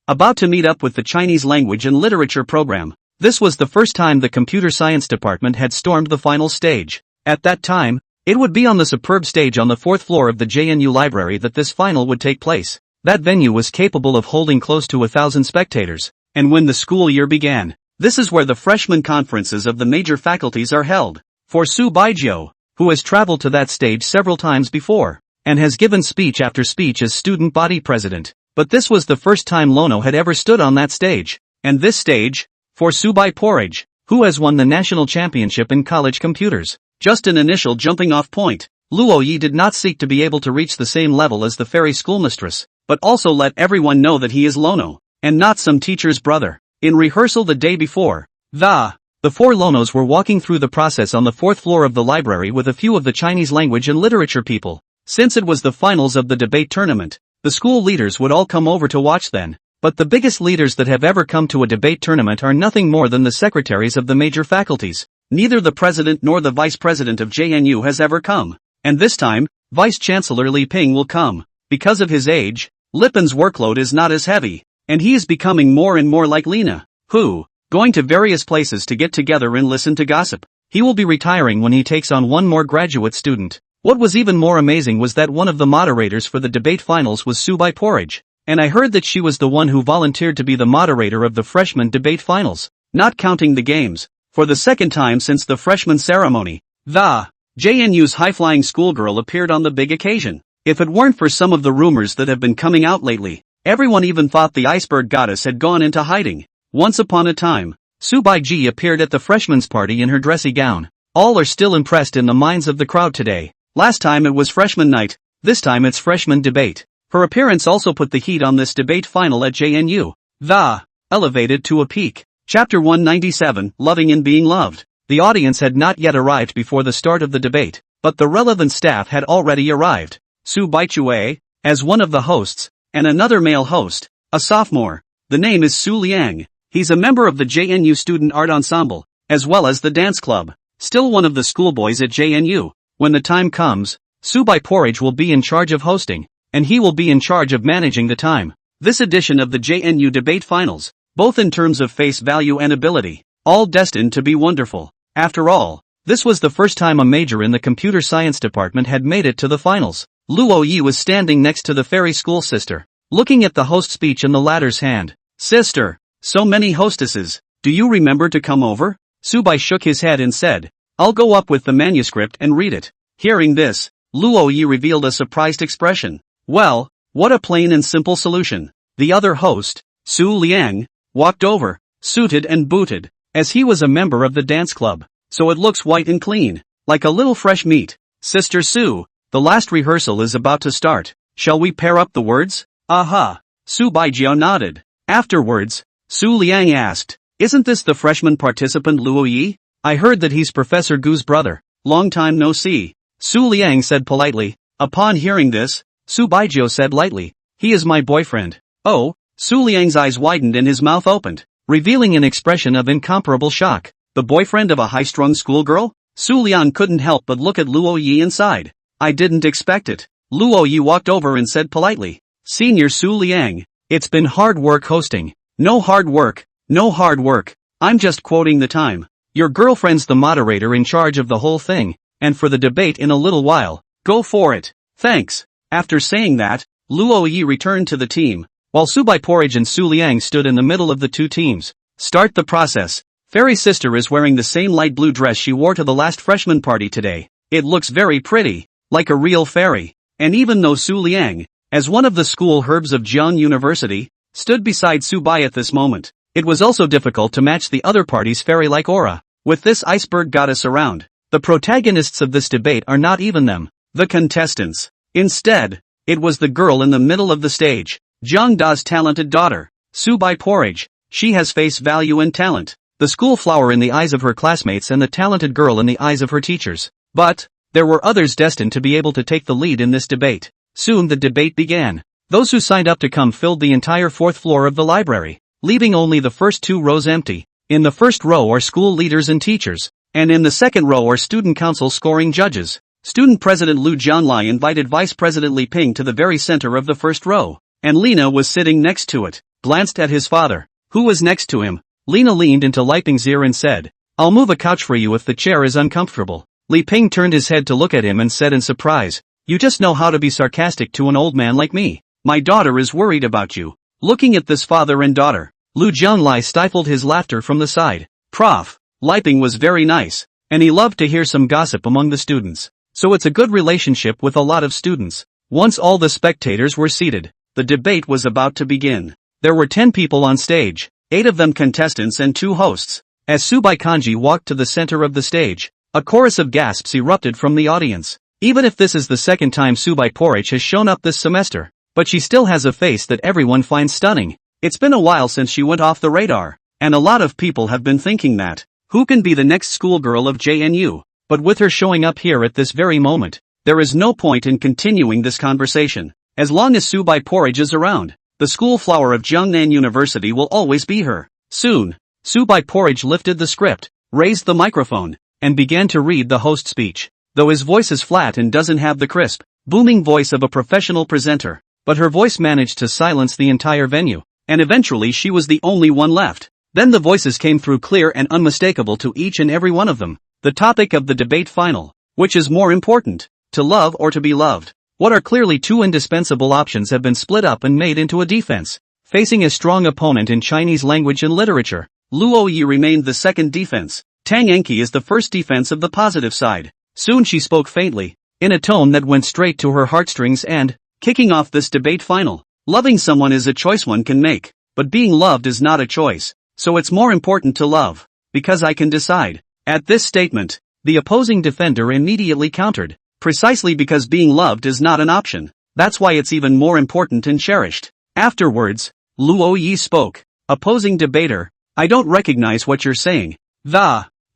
About to meet up with the Chinese language and literature program. This was the first time the computer science department had stormed the final stage. At that time, it would be on the superb stage on the 4th floor of the JNU library that this final would take place. That venue was capable of holding close to 1,000 spectators. And when the school year began, this is where the freshman conferences of the major faculties are held. For Su Baijiu, who has traveled to that stage several times before, and has given speech after speech as student body president. But this was the first time Lono had ever stood on that stage. And this stage, for Subai Porridge, who has won the national championship in college computers. Just an initial jumping off point. Luo Yi did not seek to be able to reach the same level as the fairy schoolmistress, but also let everyone know that he is Lono, and not some teacher's brother. In rehearsal the day before, the 4 Lonos were walking through the process on the 4th floor of the library with a few of the Chinese language and literature people. Since it was the finals of the debate tournament, the school leaders would all come over to watch then. But the biggest leaders that have ever come to a debate tournament are nothing more than the secretaries of the major faculties. Neither the president nor the vice president of JNU has ever come. And this time, Vice Chancellor Li Ping will come. Because of his age, Lipin's workload is not as heavy, and he is becoming more and more like Lena, who, going to various places to get together and listen to gossip. He will be retiring when he takes on one more graduate student. What was even more amazing was that one of the moderators for the debate finals was Subai Porridge, and I heard that she was the one who volunteered to be the moderator of the freshman debate finals, not counting the games. For the second time since the freshman ceremony, the JNU's high-flying schoolgirl appeared on the big occasion. If it weren't for some of the rumors that have been coming out lately, everyone even thought the iceberg goddess had gone into hiding. Once upon a time, Subai Ji appeared at the freshman's party in her dressy gown. All are still impressed in the minds of the crowd today. Last time it was freshman night, this time it's freshman debate. Her appearance also put the heat on this debate final at JNU. The elevated to a peak. Chapter 197, Loving and Being Loved. The audience had not yet arrived before the start of the debate, but the relevant staff had already arrived. Su Baichue, as one of the hosts, and another male host, a sophomore. The name is Su Liang. He's a member of the JNU Student Art Ensemble, as well as the dance club. Still one of the schoolboys at JNU. When the time comes, Subai Porridge will be in charge of hosting, and he will be in charge of managing the time. This edition of the JNU debate finals, both in terms of face value and ability, all destined to be wonderful. After all, this was the first time a major in the computer science department had made it to the finals. Luo Yi was standing next to the fairy school sister, looking at the host speech in the latter's hand. Sister, so many hostesses, do you remember to come over? Subai shook his head and said, I'll go up with the manuscript and read it. Hearing this, Luo Yi revealed a surprised expression. Well, what a plain and simple solution. The other host, Su Liang, walked over, suited and booted, as he was a member of the dance club, so it looks white and clean, like a little fresh meat. Sister Su, The last rehearsal is about to start. Shall we pair up the words? Aha. Su Baijiao nodded. Afterwards, Su Liang asked, isn't this the freshman participant Luo Yi? I heard that he's Professor Gu's brother. Long time no see. Su Liang said politely. Upon hearing this, Su Baijiao said lightly, he is my boyfriend. Oh, Su Liang's eyes widened and his mouth opened, revealing an expression of incomparable shock. The boyfriend of a high-strung schoolgirl? Su Liang couldn't help but look at Luo Yi and sighed. I didn't expect it. Luo Yi walked over and said politely, Senior Su Liang, it's been hard work hosting. No hard work, no hard work. I'm just quoting the time. Your girlfriend's the moderator in charge of the whole thing, and for the debate in a little while, go for it. Thanks. After saying that, Luo Yi returned to the team, while Subai Porridge and Su Liang stood in the middle of the two teams. Start the process. Fairy sister is wearing the same light blue dress she wore to the last freshman party today. It looks very pretty, like a real fairy. And even though Su Liang, as one of the school herbs of Jiang University, stood beside Su Bai at this moment, it was also difficult to match the other party's fairy-like aura. With this iceberg goddess around, the protagonists of this debate are not even them, the contestants. Instead, it was the girl in the middle of the stage, Jiang Da's talented daughter, Su Bai Porridge. She has face value and talent, the school flower in the eyes of her classmates and the talented girl in the eyes of her teachers. But there were others destined to be able to take the lead in this debate. Soon the debate began. Those who signed up to come filled the entire fourth floor of the library, leaving only the first two rows empty. In the first row are school leaders and teachers, and in the second row are student council scoring judges. Student President Lu Jianlai invited Vice President Li Ping to the very center of the first row, and Lena was sitting next to it, glanced at his father, who was next to him. Lena leaned into Li Ping's ear and said, I'll move a couch for you if the chair is uncomfortable. Li Ping turned his head to look at him and said in surprise, you just know how to be sarcastic to an old man like me. My daughter is worried about you. Looking at this father and daughter, Lu Jianlai stifled his laughter from the side. Prof. Li Ping was very nice, and he loved to hear some gossip among the students. So it's a good relationship with a lot of students. Once all the spectators were seated, the debate was about to begin. There were 10 people on stage, 8 of them contestants and 2 hosts. As Subai Kanji walked to the center of the stage, a chorus of gasps erupted from the audience. Even if this is the second time Subai Porridge has shown up this semester, but she still has a face that everyone finds stunning. It's been a while since she went off the radar, and a lot of people have been thinking that, who can be the next schoolgirl of JNU? But with her showing up here at this very moment, there is no point in continuing this conversation. As long as Subai Porridge is around, the school flower of Jiangnan University will always be her. Soon, Subai Porridge lifted the script, raised the microphone, and began to read the host speech. Though his voice is flat and doesn't have the crisp, booming voice of a professional presenter, but her voice managed to silence the entire venue, and eventually she was the only one left. Then the voices came through clear and unmistakable to each and every one of them. The topic of the debate final, which is more important, to love or to be loved? What are clearly two indispensable options have been split up and made into a defense. Facing a strong opponent in Chinese language and literature, Luo Yi remained the second defense. Tang Enki is the first defense of the positive side. Soon she spoke faintly, in a tone that went straight to her heartstrings and, kicking off this debate final, loving someone is a choice one can make, but being loved is not a choice, so it's more important to love, because I can decide. At this statement, the opposing defender immediately countered, precisely because being loved is not an option, that's why it's even more important and cherished. Afterwards, Luo Yi spoke. Opposing debater, I don't recognize what you're saying.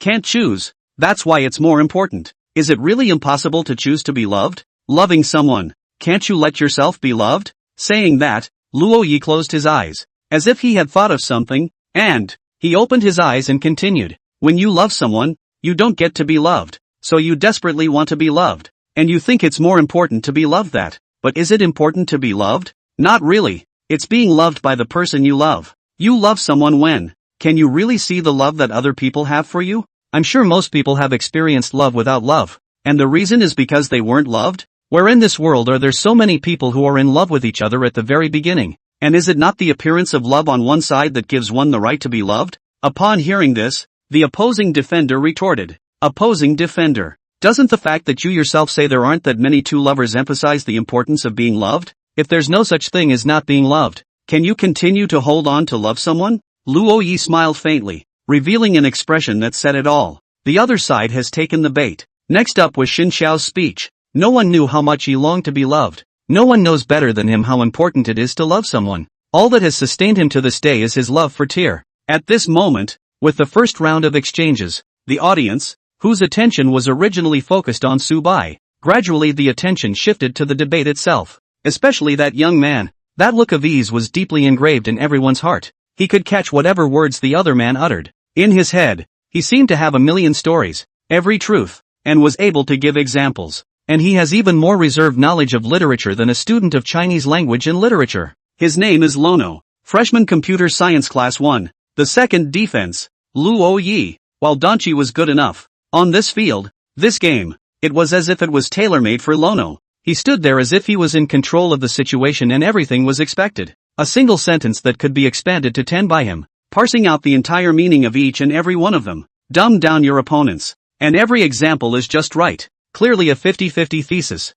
Can't choose, that's why it's more important. Is it really impossible to choose to be loved? Loving someone, can't you let yourself be loved? Saying that, Luo Yi closed his eyes, as if he had thought of something, and he opened his eyes and continued. When you love someone, you don't get to be loved, so you desperately want to be loved, and you think it's more important to be loved that, but is it important to be loved? Not really, it's being loved by the person you love. You love someone when, can you really see the love that other people have for you? I'm sure most people have experienced love without love, and the reason is because they weren't loved? Where in this world are there so many people who are in love with each other at the very beginning? And is it not the appearance of love on one side that gives one the right to be loved? Upon hearing this, the opposing defender retorted. Opposing defender, doesn't the fact that you yourself say there aren't that many true lovers emphasize the importance of being loved? If there's no such thing as not being loved, can you continue to hold on to love someone? Luo Yi smiled faintly, revealing an expression that said it all. The other side has taken the bait. Next up was Xin Xiao's speech. No one knew how much he longed to be loved. No one knows better than him how important it is to love someone. All that has sustained him to this day is his love for Tyr. At this moment, with the first round of exchanges, the audience, whose attention was originally focused on Subai, gradually the attention shifted to the debate itself. Especially that young man. That look of ease was deeply engraved in everyone's heart. He could catch whatever words the other man uttered. In his head, he seemed to have a million stories, every truth, and was able to give examples. And he has even more reserved knowledge of literature than a student of Chinese language and literature. His name is Lono, freshman computer science class 1, the second defense, Luo Yi. While Donchi was good enough, on this field, this game, it was as if it was tailor-made for Lono. He stood there as if he was in control of the situation and everything was expected. A single sentence that could be expanded to 10 by him, parsing out the entire meaning of each and every one of them. Dumb down your opponents. And every example is just right. Clearly a 50-50 thesis.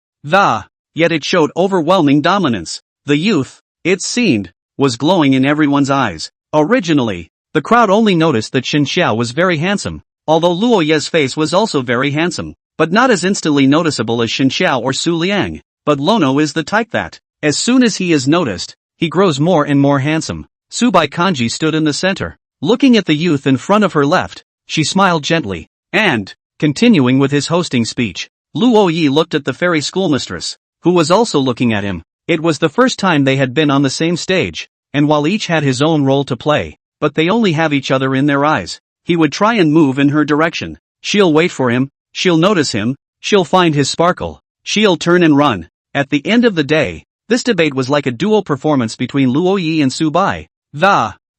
Yet it showed overwhelming dominance. The youth, it seemed, was glowing in everyone's eyes. Originally, the crowd only noticed that Shen Xiao was very handsome, although Luo Ye's face was also very handsome, but not as instantly noticeable as Shen Xiao or Su Liang. But Lono is the type that, as soon as he is noticed, he grows more and more handsome. Subai Kanji stood in the center. Looking at the youth in front of her left, she smiled gently, and, continuing with his hosting speech, Luo Yi looked at the fairy schoolmistress, who was also looking at him. It was the first time they had been on the same stage, and while each had his own role to play, but they only have each other in their eyes. He would try and move in her direction. She'll wait for him, she'll notice him, she'll find his sparkle, she'll turn and run. At the end of the day, this debate was like a dual performance between Luo Yi and Subai.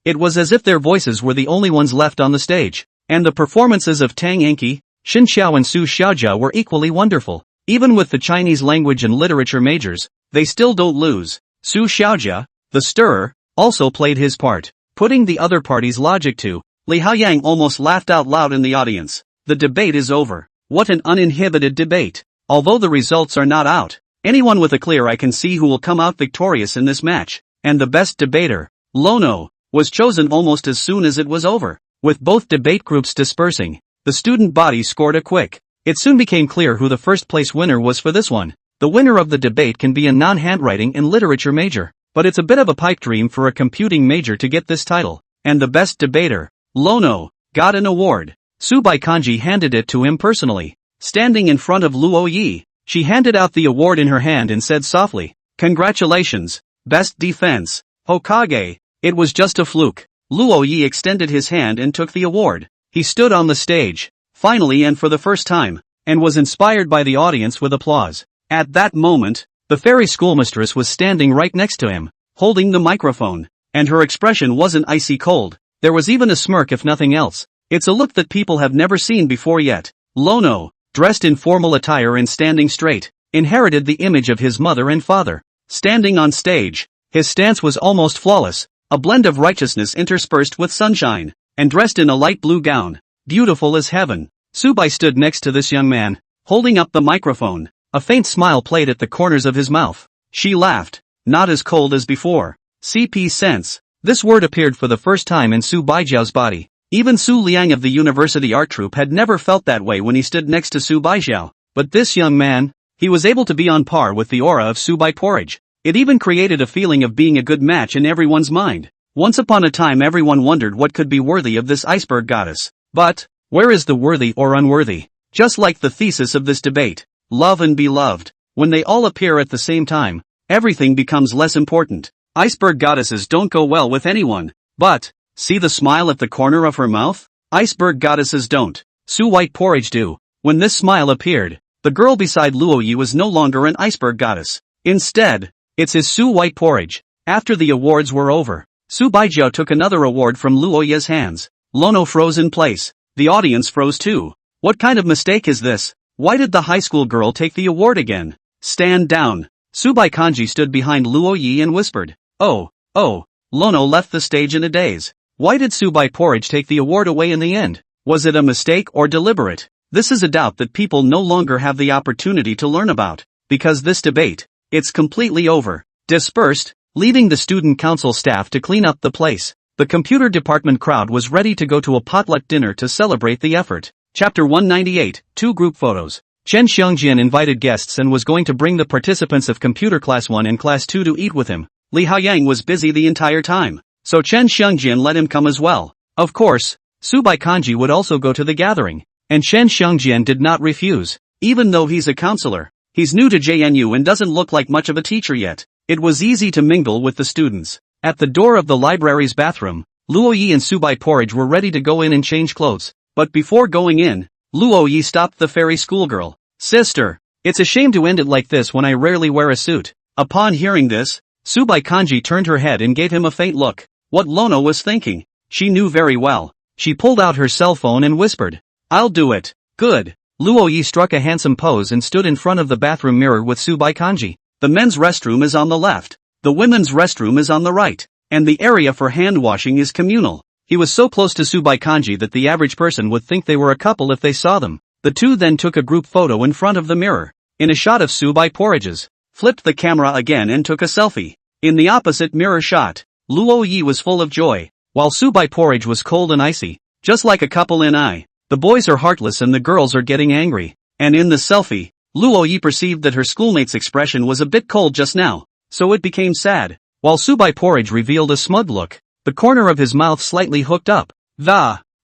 It was as if their voices were the only ones left on the stage, and the performances of Tang Enki, Xin Xiao and Su Xiaojia were equally wonderful. Even with the Chinese language and literature majors, they still don't lose. Su Xiaojia, the stirrer, also played his part, putting the other party's logic to. Li Haoyang almost laughed out loud in the audience. The debate is over. What an uninhibited debate. Although the results are not out, anyone with a clear eye can see who will come out victorious in this match. And the best debater, Lono, was chosen almost as soon as it was over. With both debate groups dispersing, the student body scored a quick. It soon became clear who the first place winner was for this one. The winner of the debate can be a non-handwriting and literature major, but it's a bit of a pipe dream for a computing major to get this title. And the best debater, Lono, got an award. Subai Kanji handed it to him personally. Standing in front of Luo Yi, she handed out the award in her hand and said softly, "Congratulations, best defense, Hokage." It was just a fluke. Luo Yi extended his hand and took the award. He stood on the stage, finally and for the first time, and was inspired by the audience with applause. At that moment, the fairy schoolmistress was standing right next to him, holding the microphone, and her expression wasn't icy cold. There was even a smirk if nothing else. It's a look that people have never seen before yet. Lono, dressed in formal attire and standing straight, inherited the image of his mother and father. Standing on stage, his stance was almost flawless, a blend of righteousness interspersed with sunshine, and dressed in a light blue gown, beautiful as heaven. Subai stood next to this young man, holding up the microphone. A faint smile played at the corners of his mouth. She laughed, not as cold as before. CP sense. This word appeared for the first time in Su Baijiao's body. Even Su Liang of the university art troupe had never felt that way when he stood next to Su Baijiao. But this young man, he was able to be on par with the aura of Subai Porridge. It even created a feeling of being a good match in everyone's mind. Once upon a time everyone wondered what could be worthy of this iceberg goddess. But, where is the worthy or unworthy? Just like the thesis of this debate, love and be loved. When they all appear at the same time, everything becomes less important. Iceberg goddesses don't go well with anyone. But, see the smile at the corner of her mouth? Iceberg goddesses don't. Su White Porridge do. When this smile appeared, the girl beside Luo Yi was no longer an iceberg goddess. Instead, it's his Su White Porridge. After the awards were over, Su Baijiao took another award from Luo Yi's hands. Lono froze in place. The audience froze too. What kind of mistake is this? Why did the high school girl take the award again? Stand down. Subai Kanji stood behind Luo Yi and whispered, Oh. Lono left the stage in a daze. Why did Subai Porridge take the award away in the end? Was it a mistake or deliberate? This is a doubt that people no longer have the opportunity to learn about. Because this debate, it's completely over. Dispersed, leaving the student council staff to clean up the place. The computer department crowd was ready to go to a potluck dinner to celebrate the effort. Chapter 198, 2 Group Photos. Chen Xiongjian invited guests and was going to bring the participants of Computer Class 1 and Class 2 to eat with him. Li Haoyang was busy the entire time, so Chen Xiongjian let him come as well. Of course, Subai Kanji would also go to the gathering, and Chen Xiongjian did not refuse, even though he's a counselor. He's new to JNU and doesn't look like much of a teacher yet. It was easy to mingle with the students. At the door of the library's bathroom, Luo Yi and Subai Porridge were ready to go in and change clothes, but before going in, Luo Yi stopped the fairy schoolgirl. Sister, it's a shame to end it like this when I rarely wear a suit. Upon hearing this, Subai Kanji turned her head and gave him a faint look. What Lona was thinking, she knew very well. She pulled out her cell phone and whispered, "I'll do it." Good. Luo Yi struck a handsome pose and stood in front of the bathroom mirror with Subai Kanji. The men's restroom is on the left. The women's restroom is on the right. And the area for hand washing is communal. He was so close to Subai Kanji that the average person would think they were a couple if they saw them. The two then took a group photo in front of the mirror. In a shot of Subai Porridges, flipped the camera again and took a selfie. In the opposite mirror shot, Luo Yi was full of joy, while Subai Porridge was cold and icy, just like a couple in I. The boys are heartless and the girls are getting angry. And in the selfie, Luo Yi perceived that her schoolmate's expression was a bit cold just now, so it became sad. While Subai Porridge revealed a smug look, the corner of his mouth slightly hooked up.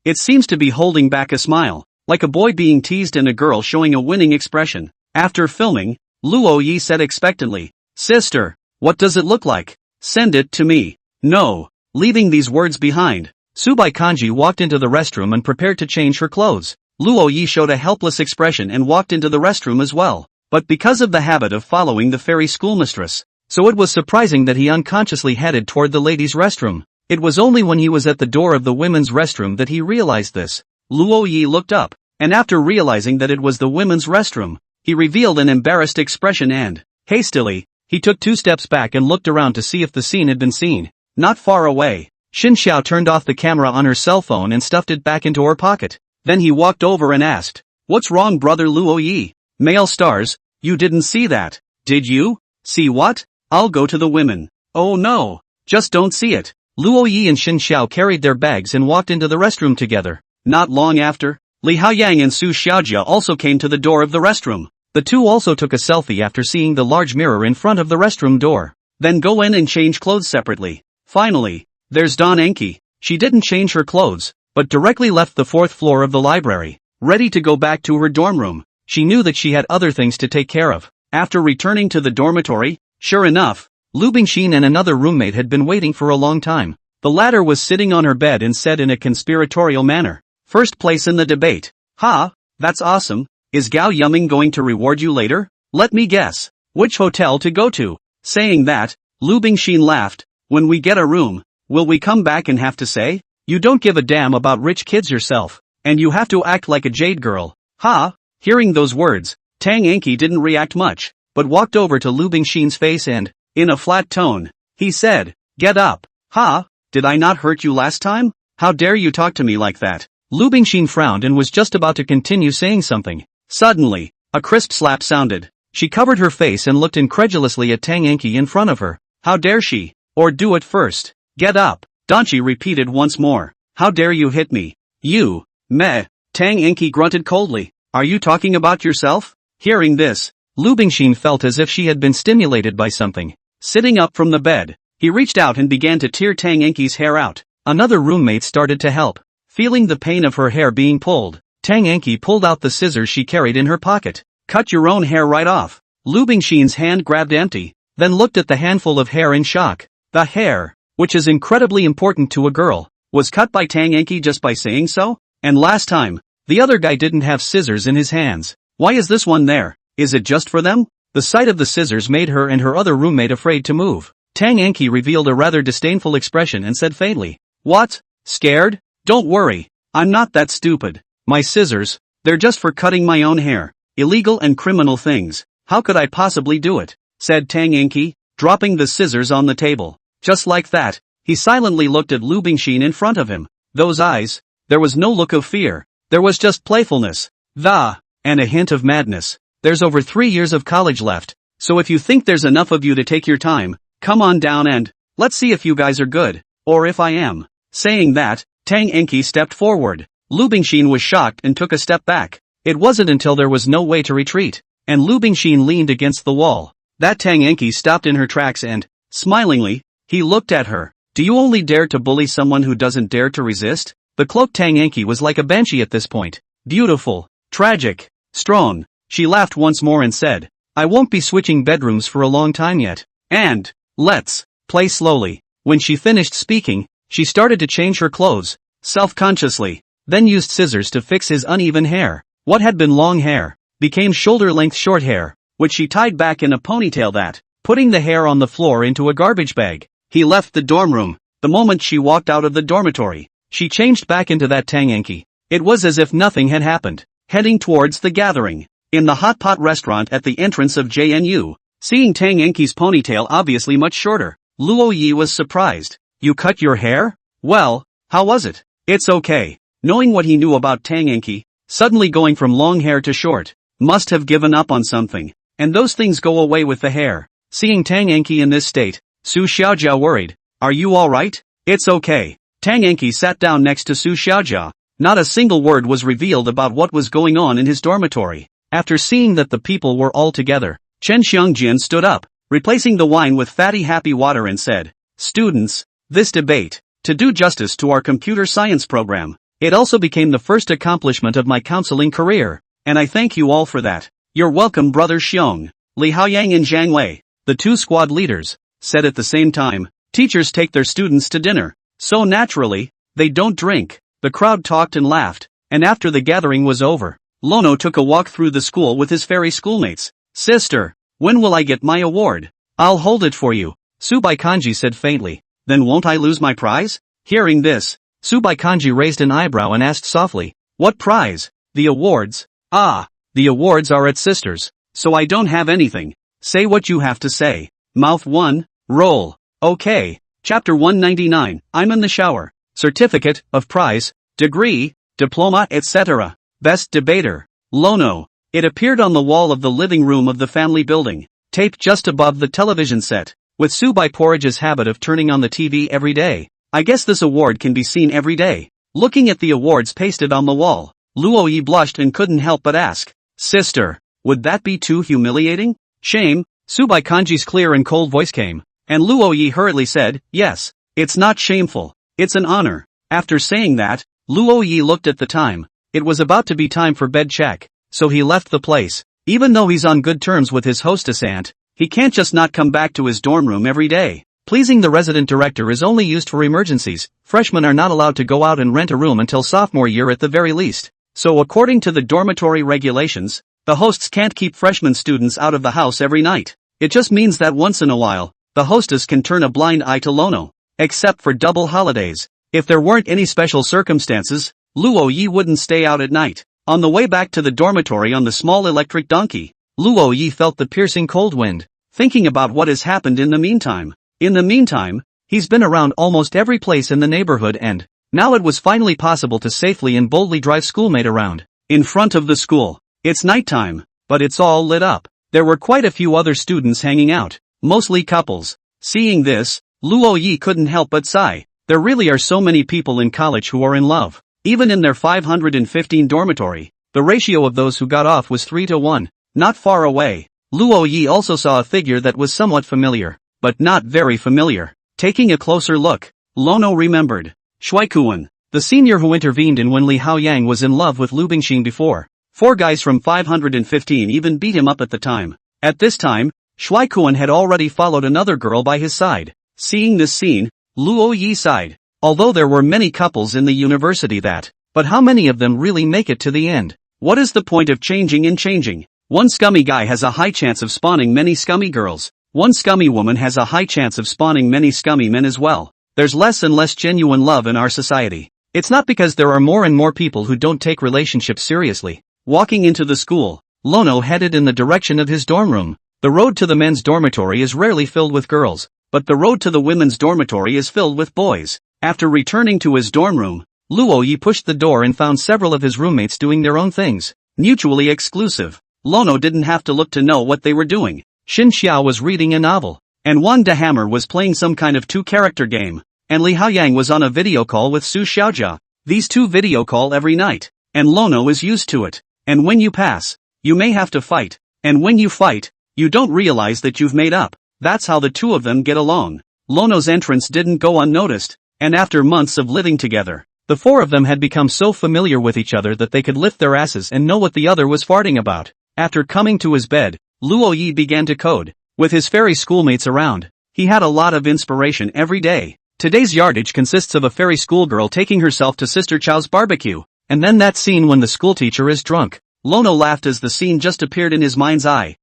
It seems to be holding back a smile, like a boy being teased and a girl showing a winning expression. After filming, Luo Yi said expectantly, "Sister, what does it look like? Send it to me." No. Leaving these words behind, Subai Kanji walked into the restroom and prepared to change her clothes. Luo Yi showed a helpless expression and walked into the restroom as well. But because of the habit of following the fairy schoolmistress, so it was surprising that he unconsciously headed toward the ladies' restroom. It was only when he was at the door of the women's restroom that he realized this. Luo Yi looked up, and after realizing that it was the women's restroom, he revealed an embarrassed expression and, hastily, he took 2 steps back and looked around to see if the scene had been seen. Not far away, Xin Xiao turned off the camera on her cell phone and stuffed it back into her pocket. Then he walked over and asked, "What's wrong, brother Luo Yi? Male stars, you didn't see that, did you?" "See what? I'll go to the women." "Oh no, just don't see it." Luo Yi and Xin Xiao carried their bags and walked into the restroom together. Not long after, Li Haoyang and Su Xiaojia also came to the door of the restroom. The two also took a selfie after seeing the large mirror in front of the restroom door. Then go in and change clothes separately. Finally, there's Dawn Enki. She didn't change her clothes, but directly left the 4th floor of the library, ready to go back to her dorm room. She knew that she had other things to take care of. After returning to the dormitory, sure enough, Lu Bingxin and another roommate had been waiting for a long time. The latter was sitting on her bed and said in a conspiratorial manner, "First place in the debate. Ha, that's awesome. Is Gao Yuming going to reward you later? Let me guess. Which hotel to go to?" Saying that, Lu Bingxin laughed. "When we get a room, will we come back and have to say, 'You don't give a damn about rich kids yourself, and you have to act like a jade girl'?" Ha! Hearing those words, Tang Enki didn't react much, but walked over to Lu Bingxin's face and, in a flat tone, he said, "Get up." "Ha? Did I not hurt you last time? How dare you talk to me like that?" Lu Bingxin frowned and was just about to continue saying something. Suddenly, a crisp slap sounded. She covered her face and looked incredulously at Tang Enki in front of her. "How dare she? Or do it first. Get up." Danchi repeated once more. "How dare you hit me? You, meh." Tang Enki grunted coldly. "Are you talking about yourself?" Hearing this, Lu Bingxin felt as if she had been stimulated by something. Sitting up from the bed, he reached out and began to tear Tang Enki's hair out. Another roommate started to help. Feeling the pain of her hair being pulled, Tang Enki pulled out the scissors she carried in her pocket. "Cut your own hair right off." Lu Bingxin's hand grabbed empty, then looked at the handful of hair in shock. The hair, which is incredibly important to a girl, was cut by Tang Enki just by saying so? And last time, the other guy didn't have scissors in his hands. Why is this one there? Is it just for them? The sight of the scissors made her and her other roommate afraid to move. Tang Enki revealed a rather disdainful expression and said faintly, "What? Scared? Don't worry, I'm not that stupid. My scissors, they're just for cutting my own hair. Illegal and criminal things. How could I possibly do it?" said Tang Enki, dropping the scissors on the table. Just like that, he silently looked at Lu Bingxin in front of him. Those eyes, there was no look of fear. There was just playfulness. And a hint of madness. There's over 3 years of college left, so if you think there's enough of you to take your time, come on down and, let's see if you guys are good, or if I am. Saying that, Tang Enki stepped forward. Lu Bingxin was shocked and took a step back. It wasn't until there was no way to retreat, and Lu Bingxin leaned against the wall, that Tang Enki stopped in her tracks and, smilingly, he looked at her. Do you only dare to bully someone who doesn't dare to resist? The cloaked Tang Enki was like a banshee at this point. Beautiful, tragic, strong. She laughed once more and said, I won't be switching bedrooms for a long time yet. And, let's play slowly. When she finished speaking, she started to change her clothes, self-consciously, then used scissors to fix his uneven hair. What had been long hair became shoulder-length short hair, which she tied back in a ponytail that, putting the hair on the floor into a garbage bag. He left the dorm room. The moment she walked out of the dormitory, she changed back into that Tang Enki. It was as if nothing had happened. Heading towards the gathering, in the hot pot restaurant at the entrance of JNU, seeing Tang Enki's ponytail obviously much shorter, Luo Yi was surprised. You cut your hair? Well, how was it? It's okay. Knowing what he knew about Tang Enki, suddenly going from long hair to short, must have given up on something, and those things go away with the hair. Seeing Tang Enki in this state, Su Xiaojia worried. Are you alright? It's okay. Tang Enki sat down next to Su Xiaojia. Not a single word was revealed about what was going on in his dormitory. After seeing that the people were all together, Chen Xiangjian stood up, replacing the wine with fatty happy water and said, Students, this debate, to do justice to our computer science program, it also became the first accomplishment of my counseling career, and I thank you all for that. You're welcome, Brother Xiong. Li Haoyang and Zhang Wei, the two squad leaders, said at the same time, teachers take their students to dinner, so naturally, they don't drink. The crowd talked and laughed, and after the gathering was over, Lono took a walk through the school with his fairy schoolmates. Sister, when will I get my award? I'll hold it for you, Subai Kanji said faintly. Then won't I lose my prize? Hearing this, Subai Kanji raised an eyebrow and asked softly, what prize? The awards? Ah, the awards are at sister's, so I don't have anything. Say what you have to say. Mouth 1, roll. Okay. Chapter 199, I'm in the shower. Certificate of prize, degree, diploma, etc. Best debater, Lono. It appeared on the wall of the living room of the family building, taped just above the television set. With Subai Porridge's habit of turning on the TV every day, I guess this award can be seen every day. Looking at the awards pasted on the wall, Luo Yi blushed and couldn't help but ask, Sister, would that be too humiliating? Shame, Subai Kanji's clear and cold voice came, and Luo Yi hurriedly said, yes, it's not shameful. It's an honor. After saying that, Luo Yi looked at the time. It was about to be time for bed check, so he left the place. Even though he's on good terms with his hostess aunt, he can't just not come back to his dorm room every day. Pleasing the resident director is only used for emergencies. Freshmen are not allowed to go out and rent a room until sophomore year at the very least. So according to the dormitory regulations, the hosts can't keep freshman students out of the house every night. It just means that once in a while, the hostess can turn a blind eye to Lono. Except for double holidays. If there weren't any special circumstances, Luo Yi wouldn't stay out at night. On the way back to the dormitory on the small electric donkey, Luo Yi felt the piercing cold wind, thinking about what has happened in the meantime. In the meantime, he's been around almost every place in the neighborhood and, now it was finally possible to safely and boldly drive schoolmate around. In front of the school, it's nighttime, but it's all lit up. There were quite a few other students hanging out, mostly couples. Seeing this, Luo Yi couldn't help but sigh. There really are so many people in college who are in love. Even in their 515 dormitory, the ratio of those who got off was 3 to 1. Not far away, Luo Yi also saw a figure that was somewhat familiar, but not very familiar. Taking a closer look, Lono remembered. Shuaikuan, the senior who intervened in when Li Haoyang was in love with Lu Bingxin before. 4 guys from 515 even beat him up at the time. At this time, Shuaikuan had already followed another girl by his side. Seeing this scene, Luo Yi sighed. Although there were many couples in the university but how many of them really make it to the end? What is the point of changing and changing? One scummy guy has a high chance of spawning many scummy girls. One scummy woman has a high chance of spawning many scummy men as well. There's less and less genuine love in our society. It's not because there are more and more people who don't take relationships seriously. Walking into the school, Lono headed in the direction of his dorm room. The road to the men's dormitory is rarely filled with girls, but the road to the women's dormitory is filled with boys. After returning to his dorm room, Luo Yi pushed the door and found several of his roommates doing their own things, mutually exclusive. Lono didn't have to look to know what they were doing. Xin Xiao was reading a novel, and Wang De Hammer was playing some kind of 2-character game, and Li Haoyang was on a video call with Su Xiaojia. These two video call every night, and Lono is used to it. And when you pass, you may have to fight. And when you fight, you don't realize that you've made up. That's how the two of them get along. Lono's entrance didn't go unnoticed, and after months of living together, the four of them had become so familiar with each other that they could lift their asses and know what the other was farting about. After coming to his bed, Luo Yi began to code. With his fairy schoolmates around, he had a lot of inspiration every day. Today's yardage consists of a fairy schoolgirl taking herself to Sister Chow's barbecue, and then that scene when the schoolteacher is drunk. Lono laughed as the scene just appeared in his mind's eye.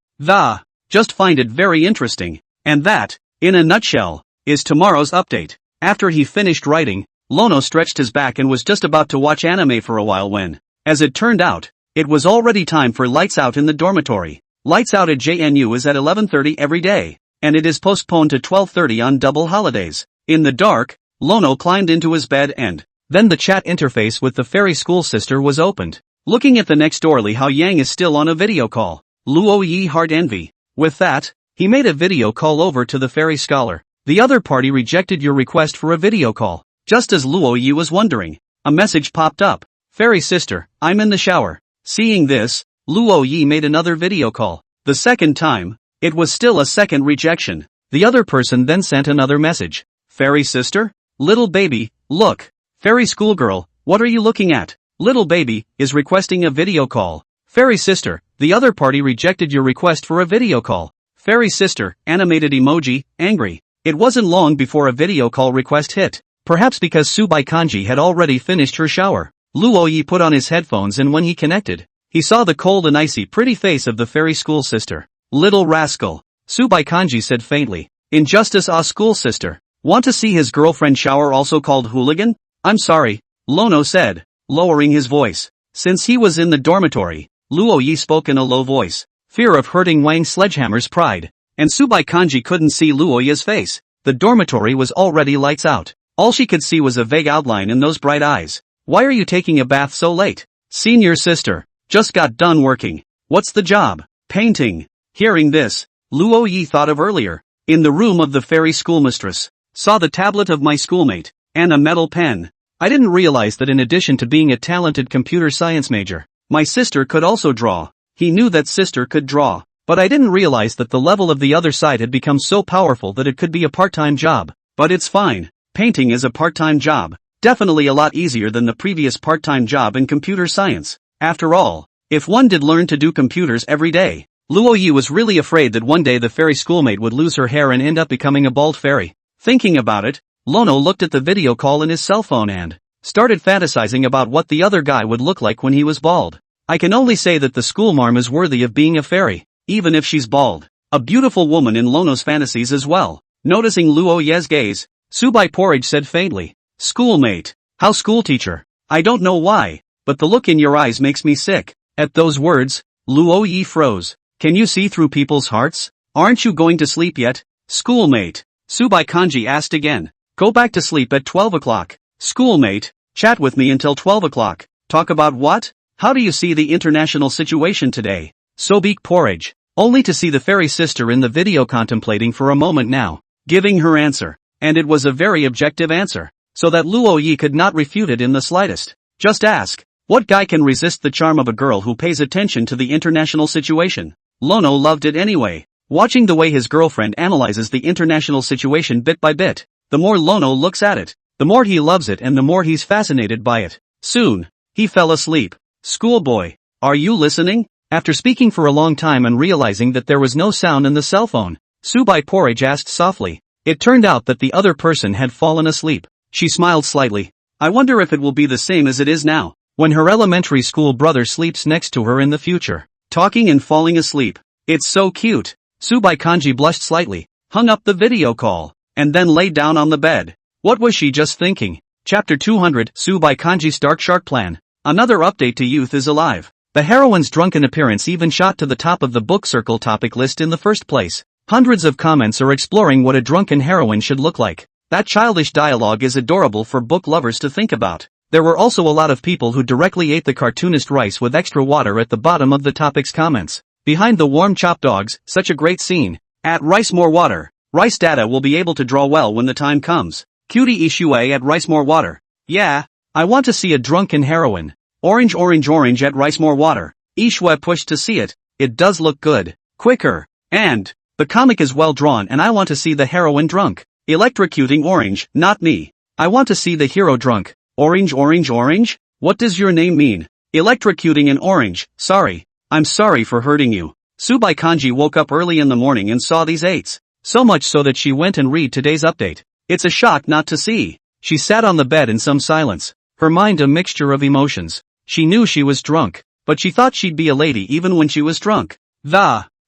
Just find it very interesting. And that, in a nutshell, is tomorrow's update. After he finished writing, Lono stretched his back and was just about to watch anime for a while when, as it turned out, it was already time for lights out in the dormitory. Lights out at JNU is at 11:30 every day, and it is postponed to 12:30 on double holidays. In the dark, Lono climbed into his bed and then the chat interface with the fairy school sister was opened. Looking at the next door, Li Hao Yang is still on a video call. Luo Yi heart envy. With that, he made a video call over to the fairy scholar. The other party rejected your request for a video call. Just as Luo Yi was wondering, a message popped up. Fairy sister, I'm in the shower. Seeing this, Luo Yi made another video call. The second time, it was still a second rejection. The other person then sent another message. Fairy sister? Little baby, look. Fairy schoolgirl, what are you looking at? Little baby is requesting a video call. Fairy sister, the other party rejected your request for a video call. Fairy sister, animated emoji, angry. It wasn't long before a video call request hit. Perhaps because Subai Kanji had already finished her shower. Luo Yi put on his headphones, and when he connected, he saw the cold and icy pretty face of the fairy school sister. Little rascal, Subai Kanji said faintly. Injustice school sister. Want to see his girlfriend shower, also called hooligan? I'm sorry, Lono said, lowering his voice. Since he was in the dormitory, Luo Yi spoke in a low voice. Fear of hurting Wang Sledgehammer's pride. And Subai Kanji couldn't see Luo Yi's face. The dormitory was already lights out. All she could see was a vague outline in those bright eyes. Why are you taking a bath so late? Senior sister. Just got done working. What's the job? Painting. Hearing this, Luo Yi thought of earlier. In the room of the fairy schoolmistress. Saw the tablet of my schoolmate. And a metal pen. I didn't realize that in addition to being a talented computer science major, my sister could also draw. He knew that sister could draw. But I didn't realize that the level of the other side had become so powerful that it could be a part-time job. But it's fine. Painting is a part-time job. Definitely a lot easier than the previous part-time job in computer science. After all, if one did learn to do computers every day. Luo Yi was really afraid that one day the fairy schoolmate would lose her hair and end up becoming a bald fairy. Thinking about it, Lono looked at the video call in his cell phone and started fantasizing about what the other guy would look like when he was bald. I can only say that the schoolmarm is worthy of being a fairy, even if she's bald. A beautiful woman in Lono's fantasies as well. Noticing Luo Yi's gaze, Subai Porridge said faintly, Schoolmate. How schoolteacher? I don't know why, but the look in your eyes makes me sick. At those words, Luo Yi froze. Can you see through people's hearts? Aren't you going to sleep yet? Schoolmate. Subai Kanji asked again. Go back to sleep at 12 o'clock. Schoolmate, chat with me until 12 o'clock. Talk about what? How do you see the international situation today? Sobik Porridge. Only to see the fairy sister in the video contemplating for a moment now, giving her answer. And it was a very objective answer, so that Luo Yi could not refute it in the slightest. Just ask, what guy can resist the charm of a girl who pays attention to the international situation? Lono loved it anyway. Watching the way his girlfriend analyzes the international situation bit by bit, the more Lono looks at it, the more he loves it and the more he's fascinated by it. Soon, he fell asleep. Schoolboy, are you listening? After speaking for a long time and realizing that there was no sound in the cell phone, Subai Porridge asked softly. It turned out that the other person had fallen asleep. She smiled slightly. I wonder if it will be the same as it is now, when her elementary school brother sleeps next to her in the future. Talking and falling asleep. It's so cute. Subai Kanji blushed slightly, hung up the video call, and then lay down on the bed. What was she just thinking? Chapter 200, Subai Kanji's Dark Shark Plan. Another update to Youth is Alive. The heroine's drunken appearance even shot to the top of the book circle topic list in the first place. Hundreds of comments are exploring what a drunken heroine should look like. That childish dialogue is adorable for book lovers to think about. There were also a lot of people who directly ate the cartoonist rice with extra water at the bottom of the topic's comments. Behind the warm chopped dogs, such a great scene. At Rice More Water. Rice Data will be able to draw well when the time comes. Cutie Ishue at Rice More Water. Yeah, I want to see a drunken heroine. Orange Orange Orange at Rice More Water. Ishwe pushed to see it. It does look good. Quicker. And the comic is well drawn and I want to see the heroine drunk. Electrocuting orange, not me. I want to see the hero drunk. Orange orange orange? What does your name mean? Electrocuting an orange, sorry. I'm sorry for hurting you. Subai Kanji woke up early in the morning and saw these 8s. So much so that she went and read today's update. It's a shock not to see. She sat on the bed in some silence. Her mind a mixture of emotions. She knew she was drunk, but she thought she'd be a lady even when she was drunk.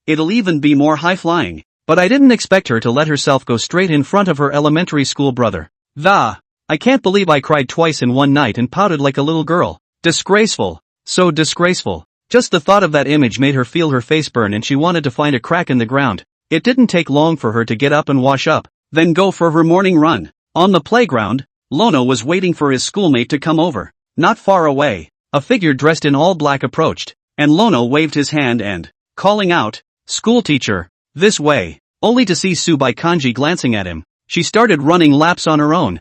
It'll even be more high-flying. But I didn't expect her to let herself go straight in front of her elementary school brother. I can't believe I cried twice in one night and pouted like a little girl. Disgraceful. So disgraceful. Just the thought of that image made her feel her face burn and she wanted to find a crack in the ground. It didn't take long for her to get up and wash up, then go for her morning run. On the playground, Lono was waiting for his schoolmate to come over. Not far away, a figure dressed in all black approached, and Lono waved his hand and, calling out, "Schoolteacher, this way," only to see Subai Kanji glancing at him. She started running laps on her own.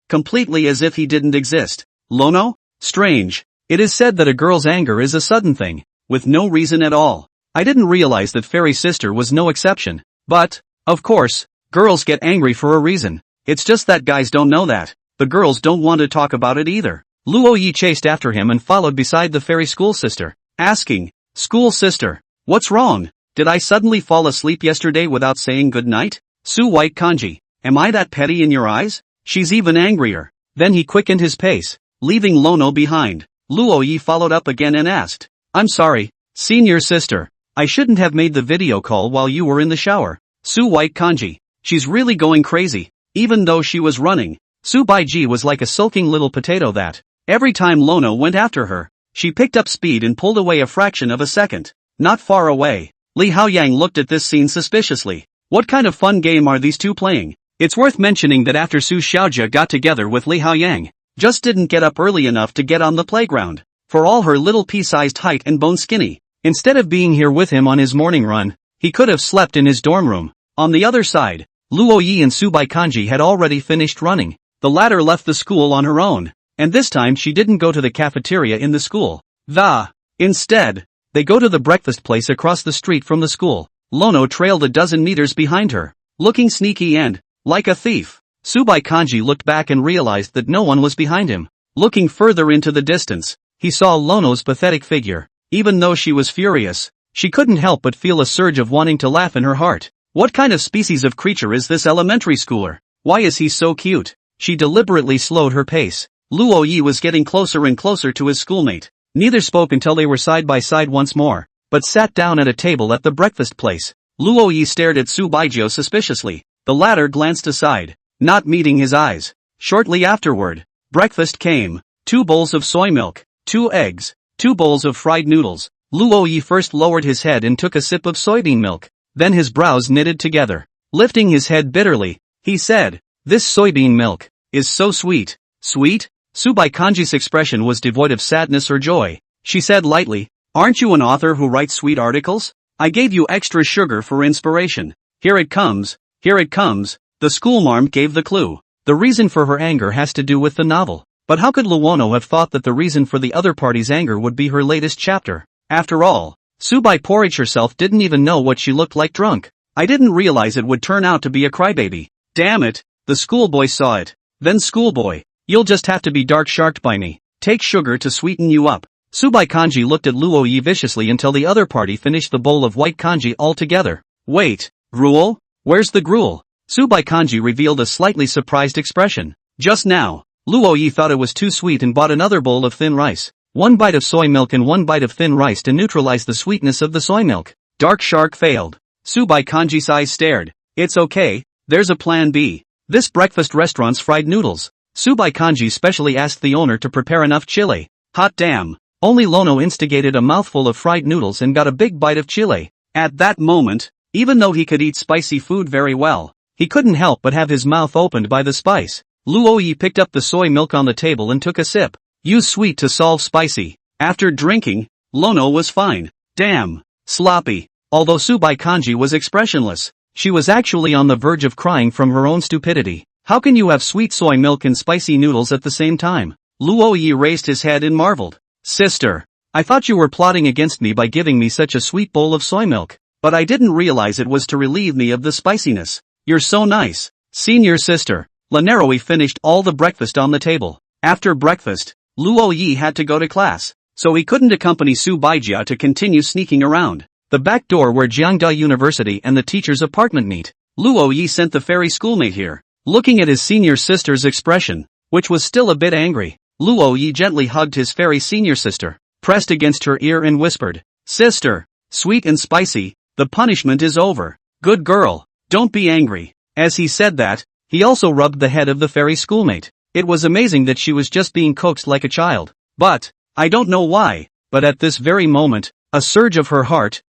Completely as if he didn't exist. Lono? Strange. It is said that a girl's anger is a sudden thing, with no reason at all. I didn't realize that Fairy Sister was no exception. But, of course, girls get angry for a reason. It's just that guys don't know that. The girls don't want to talk about it either. Luo Yi chased after him and followed beside the fairy school sister, asking, "School sister, what's wrong? Did I suddenly fall asleep yesterday without saying good night? Su White Kanji, am I that petty in your eyes?" She's even angrier. Then he quickened his pace, leaving Lono behind. Luo Yi followed up again and asked, "I'm sorry, senior sister. I shouldn't have made the video call while you were in the shower." Su White Kanji. She's really going crazy. Even though she was running, Su Baiji was like a sulking little potato that, every time Lono went after her, she picked up speed and pulled away a fraction of a second. Not far away, Li Haoyang looked at this scene suspiciously. What kind of fun game are these two playing? It's worth mentioning that after Su Xiaojia got together with Li Haoyang, just didn't get up early enough to get on the playground. For all her little pea-sized height and bone skinny, instead of being here with him on his morning run, he could have slept in his dorm room. On the other side, Luo Yi and Subai Kanji had already finished running. The latter left the school on her own, and this time she didn't go to the cafeteria in the school. Instead, they go to the breakfast place across the street from the school. Lono trailed a dozen meters behind her, looking sneaky and, like a thief. Subai Kanji looked back and realized that no one was behind him. Looking further into the distance, he saw Lono's pathetic figure. Even though she was furious, she couldn't help but feel a surge of wanting to laugh in her heart. What kind of species of creature is this elementary schooler? Why is he so cute? She deliberately slowed her pace. Luo Yi was getting closer and closer to his schoolmate. Neither spoke until they were side by side once more, but sat down at a table at the breakfast place. Luo Yi stared at Su Baijio suspiciously. The latter glanced aside, not meeting his eyes. Shortly afterward, breakfast came. 2 bowls of soy milk, 2 eggs, 2 bowls of fried noodles. Luo Yi first lowered his head and took a sip of soybean milk. Then his brows knitted together. Lifting his head bitterly, he said, "This soybean milk is so sweet." Sweet? Subai Kanji's expression was devoid of sadness or joy. She said lightly, "Aren't you an author who writes sweet articles? I gave you extra sugar for inspiration. Here it comes. Here it comes." The schoolmarm gave the clue. The reason for her anger has to do with the novel. But how could Luono have thought that the reason for the other party's anger would be her latest chapter? After all, Subai Porridge herself didn't even know what she looked like drunk. I didn't realize it would turn out to be a crybaby. Damn it, the schoolboy saw it. Then schoolboy, you'll just have to be dark-sharked by me. Take sugar to sweeten you up. Subai Kanji looked at Luo Yi viciously until the other party finished the bowl of white kanji altogether. Wait, gruel? Where's the gruel? Subai Kanji revealed a slightly surprised expression. Just now, Luo Yi thought it was too sweet and bought another bowl of thin rice. 1 bite of soy milk and 1 bite of thin rice to neutralize the sweetness of the soy milk. Dark Shark failed. Subai Kanji's eyes stared. It's okay, there's a plan B. This breakfast restaurant's fried noodles. Subai Kanji specially asked the owner to prepare enough chili. Hot damn. Only Lono instigated a mouthful of fried noodles and got a big bite of chili. At that moment, even though he could eat spicy food very well, he couldn't help but have his mouth opened by the spice. Luo Yi picked up the soy milk on the table and took a sip. Use sweet to solve spicy. After drinking, Lono was fine. Damn. Sloppy. Although Subai Kanji was expressionless, she was actually on the verge of crying from her own stupidity. How can you have sweet soy milk and spicy noodles at the same time? Luo Yi raised his head and marveled. Sister, I thought you were plotting against me by giving me such a sweet bowl of soy milk, but I didn't realize it was to relieve me of the spiciness. You're so nice. Senior sister. Lanaroi finished all the breakfast on the table. After breakfast, Luo Yi had to go to class, so he couldn't accompany Su Baijia to continue sneaking around the back door where Jiangda University and the teacher's apartment meet. Luo Yi sent the fairy schoolmate here. Looking at his senior sister's expression, which was still a bit angry, Luo Yi gently hugged his fairy senior sister, pressed against her ear and whispered, "Sister, sweet and spicy, the punishment is over. Good girl, don't be angry." As he said that, he also rubbed the head of the fairy schoolmate. It was amazing that she was just being coaxed like a child. But, I don't know why, but at this very moment, a surge of her heart,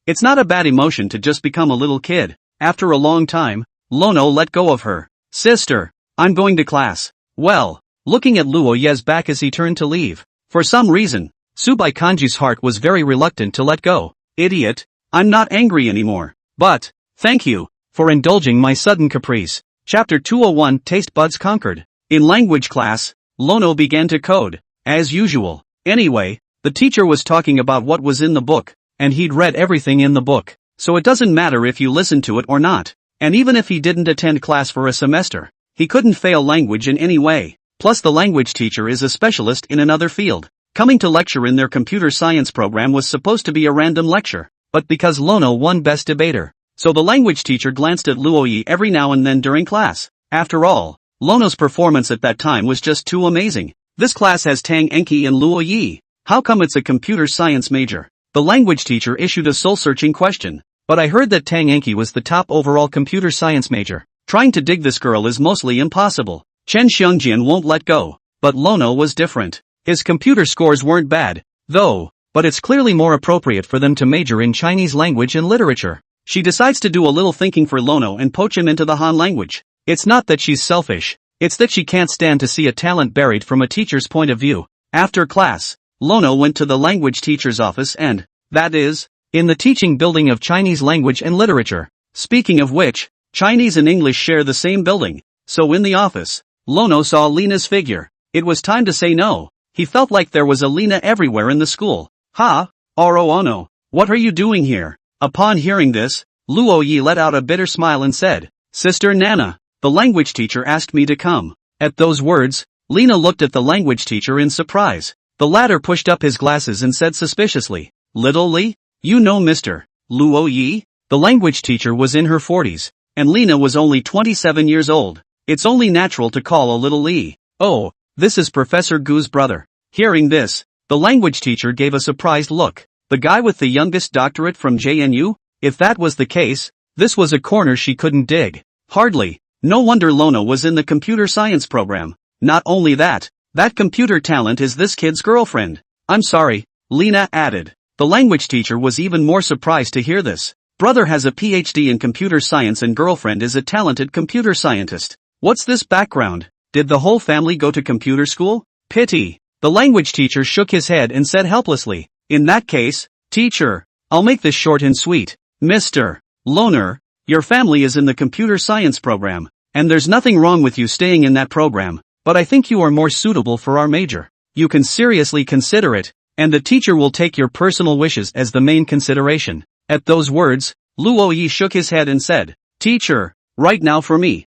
it's not a bad emotion to just become a little kid. After a long time, Lono let go of her. "Sister, I'm going to class." Well, looking at Luo Ye's back as he turned to leave, for some reason, Subai Kanji's heart was very reluctant to let go. "Idiot, I'm not angry anymore. But, thank you, for indulging my sudden caprice." Chapter 201 Taste Buds Conquered. In language class, Lono began to code, as usual. Anyway, the teacher was talking about what was in the book, and he'd read everything in the book, so it doesn't matter if you listen to it or not. And even if he didn't attend class for a semester, he couldn't fail language in any way. Plus the language teacher is a specialist in another field. Coming to lecture in their computer science program was supposed to be a random lecture, but because Lono won best debater, so the language teacher glanced at Luo Yi every now and then during class. After all, Lono's performance at that time was just too amazing. This class has Tang Enki and Luo Yi. How come it's a computer science major? The language teacher issued a soul-searching question. But I heard that Tang Enki was the top overall computer science major. Trying to dig this girl is mostly impossible. Chen Xiongjian won't let go. But Lono was different. His computer scores weren't bad, though, but it's clearly more appropriate for them to major in Chinese language and literature. She decides to do a little thinking for Lono and poach him into the Han language. It's not that she's selfish, it's that she can't stand to see a talent buried from a teacher's point of view. After class, Lono went to the language teacher's office and, that is, in the teaching building of Chinese language and literature. Speaking of which, Chinese and English share the same building, so in the office, Lono saw Lena's figure. It was time to say no. He felt like there was a Lena everywhere in the school. "Ha, Oro Ono, what are you doing here?" Upon hearing this, Luo Yi let out a bitter smile and said, "Sister Nana, the language teacher asked me to come." At those words, Lena looked at the language teacher in surprise. The latter pushed up his glasses and said suspiciously, "Little Li? You know Mr. Luo Yi?" The language teacher was in her 40s, and Lena was only 27 years old. It's only natural to call a little Li. "Oh, this is Professor Gu's brother." Hearing this, the language teacher gave a surprised look. The guy with the youngest doctorate from JNU? If that was the case, this was a corner she couldn't dig. Hardly. No wonder Lono was in the computer science program. Not only that computer talent is this kid's girlfriend. "I'm sorry," Lena added. The language teacher was even more surprised to hear this. Brother has a PhD in computer science and girlfriend is a talented computer scientist. What's this background? Did the whole family go to computer school? Pity. The language teacher shook his head and said helplessly, "In that case, teacher, I'll make this short and sweet. Mr. Loner, your family is in the computer science program, and there's nothing wrong with you staying in that program, but I think you are more suitable for our major. You can seriously consider it, and the teacher will take your personal wishes as the main consideration." At those words, Luo Yi shook his head and said, "Teacher, right now for me,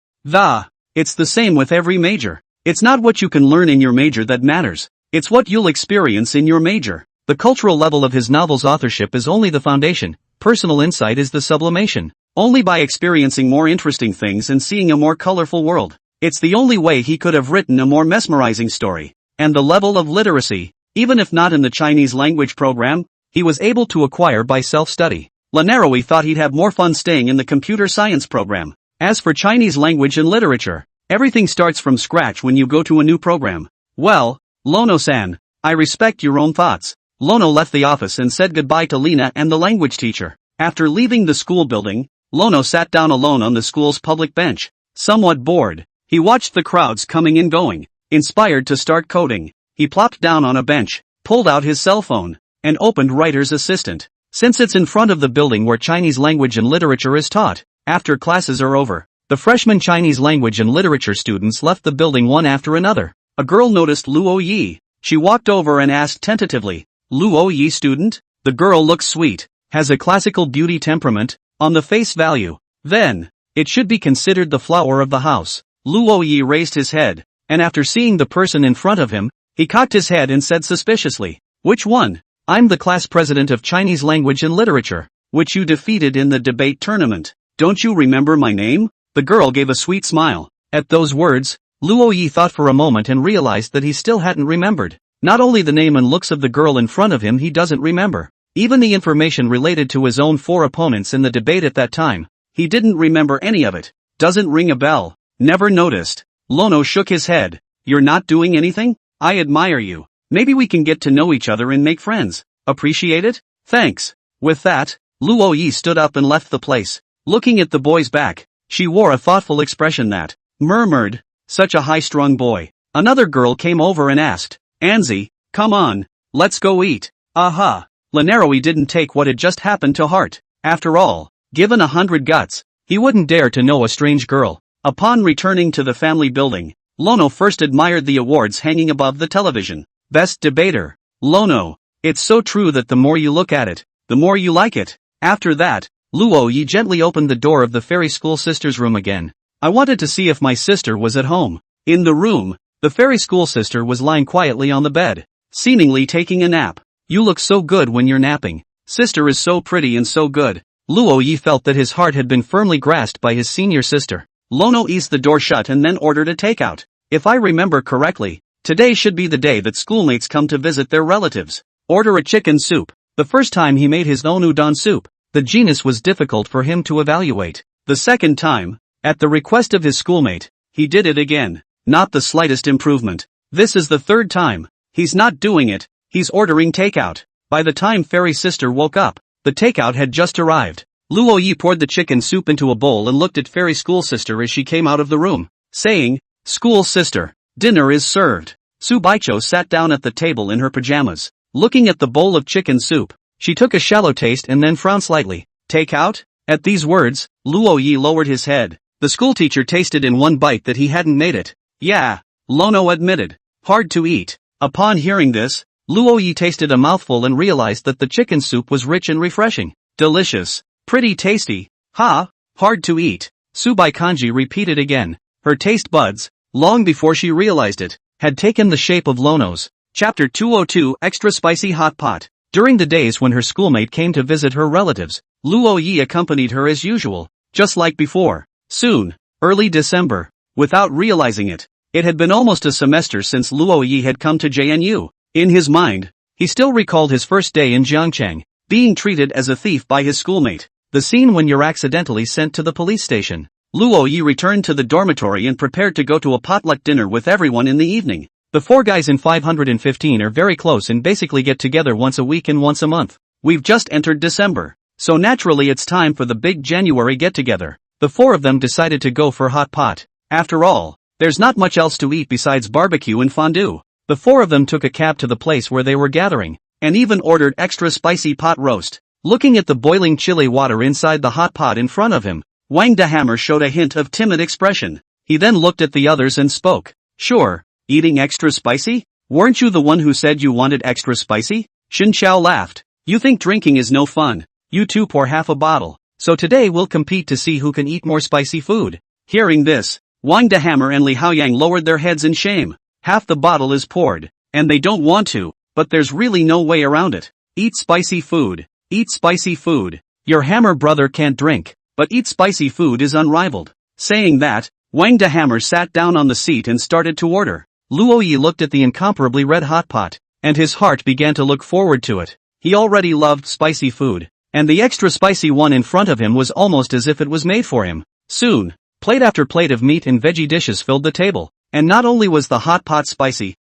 it's the same with every major. It's not what you can learn in your major that matters. It's what you'll experience in your major." The cultural level of his novel's authorship is only the foundation, personal insight is the sublimation. Only by experiencing more interesting things and seeing a more colorful world. It's the only way he could have written a more mesmerizing story. And the level of literacy, even if not in the Chinese language program, he was able to acquire by self-study. Lanaroi thought he'd have more fun staying in the computer science program. As for Chinese language and literature, everything starts from scratch when you go to a new program. Well, Lono-san, I respect your own thoughts. Lono left the office and said goodbye to Lena and the language teacher. After leaving the school building, Lono sat down alone on the school's public bench. Somewhat bored, he watched the crowds coming and going. Inspired to start coding, he plopped down on a bench, pulled out his cell phone, and opened Writer's Assistant. Since it's in front of the building where Chinese language and literature is taught, after classes are over, the freshman Chinese language and literature students left the building one after another. A girl noticed Luo Yi. She walked over and asked tentatively, Luo Yi student? The girl looks sweet, has a classical beauty temperament, on the face value. Then, it should be considered the flower of the house. Luo Yi raised his head, and after seeing the person in front of him, he cocked his head and said suspiciously, "Which one?" "I'm the class president of Chinese language and literature, which you defeated in the debate tournament. Don't you remember my name?" The girl gave a sweet smile. At those words, Luo Yi thought for a moment and realized that he still hadn't remembered. Not only the name and looks of the girl in front of him he doesn't remember, even the information related to his own 4 opponents in the debate at that time. He didn't remember any of it. Doesn't ring a bell. Never noticed. Lono shook his head. "You're not doing anything? I admire you. Maybe we can get to know each other and make friends. Appreciate it? Thanks." With that, Luo Yi stood up and left the place. Looking at the boy's back, she wore a thoughtful expression that murmured, "Such a high-strung boy." Another girl came over and asked, "Anzi, come on, let's go eat." Aha! Lanaroi didn't take what had just happened to heart. After all, given 100 guts, he wouldn't dare to know a strange girl. Upon returning to the family building, Lono first admired the awards hanging above the television. Best debater. Lono. It's so true that the more you look at it, the more you like it. After that, Luo Yi gently opened the door of the fairy school sister's room again. "I wanted to see if my sister was at home." In the room, the fairy school sister was lying quietly on the bed, seemingly taking a nap. "You look so good when you're napping. Sister is so pretty and so good." Luo Yi felt that his heart had been firmly grasped by his senior sister. Lono eased the door shut and then ordered a takeout. "If I remember correctly, today should be the day that schoolmates come to visit their relatives. Order a chicken soup." The first time he made his own udon soup, the genus was difficult for him to evaluate. The second time, at the request of his schoolmate, he did it again. Not the slightest improvement. This is the third time. He's not doing it, he's ordering takeout. By the time fairy sister woke up, the takeout had just arrived. Luo Yi poured the chicken soup into a bowl and looked at fairy school sister as she came out of the room, saying, "School sister, dinner is served." Su Baicho sat down at the table in her pajamas. Looking at the bowl of chicken soup, she took a shallow taste and then frowned slightly. "Take out?" At these words, Luo Yi lowered his head. The schoolteacher tasted in one bite that he hadn't made it. "Yeah," Lono admitted. "Hard to eat." Upon hearing this, Luo Yi tasted a mouthful and realized that the chicken soup was rich and refreshing. "Delicious. Pretty tasty. Ha, hard to eat." Subai Kanji repeated again. Her taste buds, long before she realized it, had taken the shape of Lono's. Chapter 202 Extra Spicy Hot Pot. During the days when her schoolmate came to visit her relatives, Luo Yi accompanied her as usual, just like before. Soon, early December, without realizing it, it had been almost a semester since Luo Yi had come to JNU. In his mind, he still recalled his first day in Jiangcheng, being treated as a thief by his schoolmate. The scene when you're accidentally sent to the police station. Luo Yi returned to the dormitory and prepared to go to a potluck dinner with everyone in the evening. The 4 guys in 515 are very close and basically get together once a week and once a month. We've just entered December, so naturally it's time for the big January get-together. The 4 of them decided to go for hot pot. After all, there's not much else to eat besides barbecue and fondue. The 4 of them took a cab to the place where they were gathering, and even ordered extra spicy pot roast. Looking at the boiling chili water inside the hot pot in front of him, Wang Dahammer showed a hint of timid expression. He then looked at the others and spoke. "Sure, eating extra spicy? Weren't you the one who said you wanted extra spicy?" Xin Chao laughed. "You think drinking is no fun. You two pour half a bottle. So today we'll compete to see who can eat more spicy food." Hearing this, Wang Dahammer and Li Haoyang lowered their heads in shame. Half the bottle is poured, and they don't want to, but there's really no way around it. Eat spicy food. Eat spicy food. Your Hammer brother can't drink, but eat spicy food is unrivaled. Saying that, Wang Dahammer sat down on the seat and started to order. Luo Yi looked at the incomparably red hot pot, and his heart began to look forward to it. He already loved spicy food, and the extra spicy one in front of him was almost as if it was made for him. Soon, plate after plate of meat and veggie dishes filled the table, and not only was the hot pot spicy,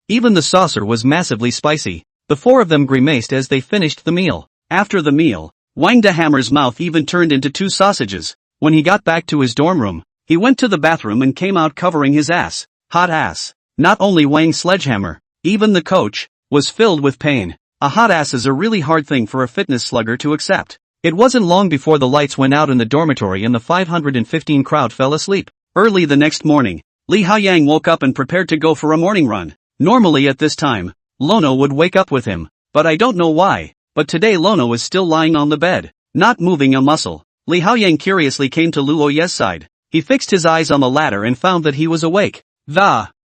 even the saucer was massively spicy. The 4 of them grimaced as they finished the meal. After the meal, Wang Dahammer's mouth even turned into 2 sausages. When he got back to his dorm room, he went to the bathroom and came out covering his ass. Hot ass. Not only Wang Sledgehammer, even the coach, was filled with pain. A hot ass is a really hard thing for a fitness slugger to accept. It wasn't long before the lights went out in the dormitory and the 515 crowd fell asleep. Early the next morning, Li Haoyang woke up and prepared to go for a morning run. Normally at this time, Lono would wake up with him, but I don't know why. But today Lono is still lying on the bed, not moving a muscle. Li Haoyang curiously came to Luo Ye's side. He fixed his eyes on the ladder and found that he was awake.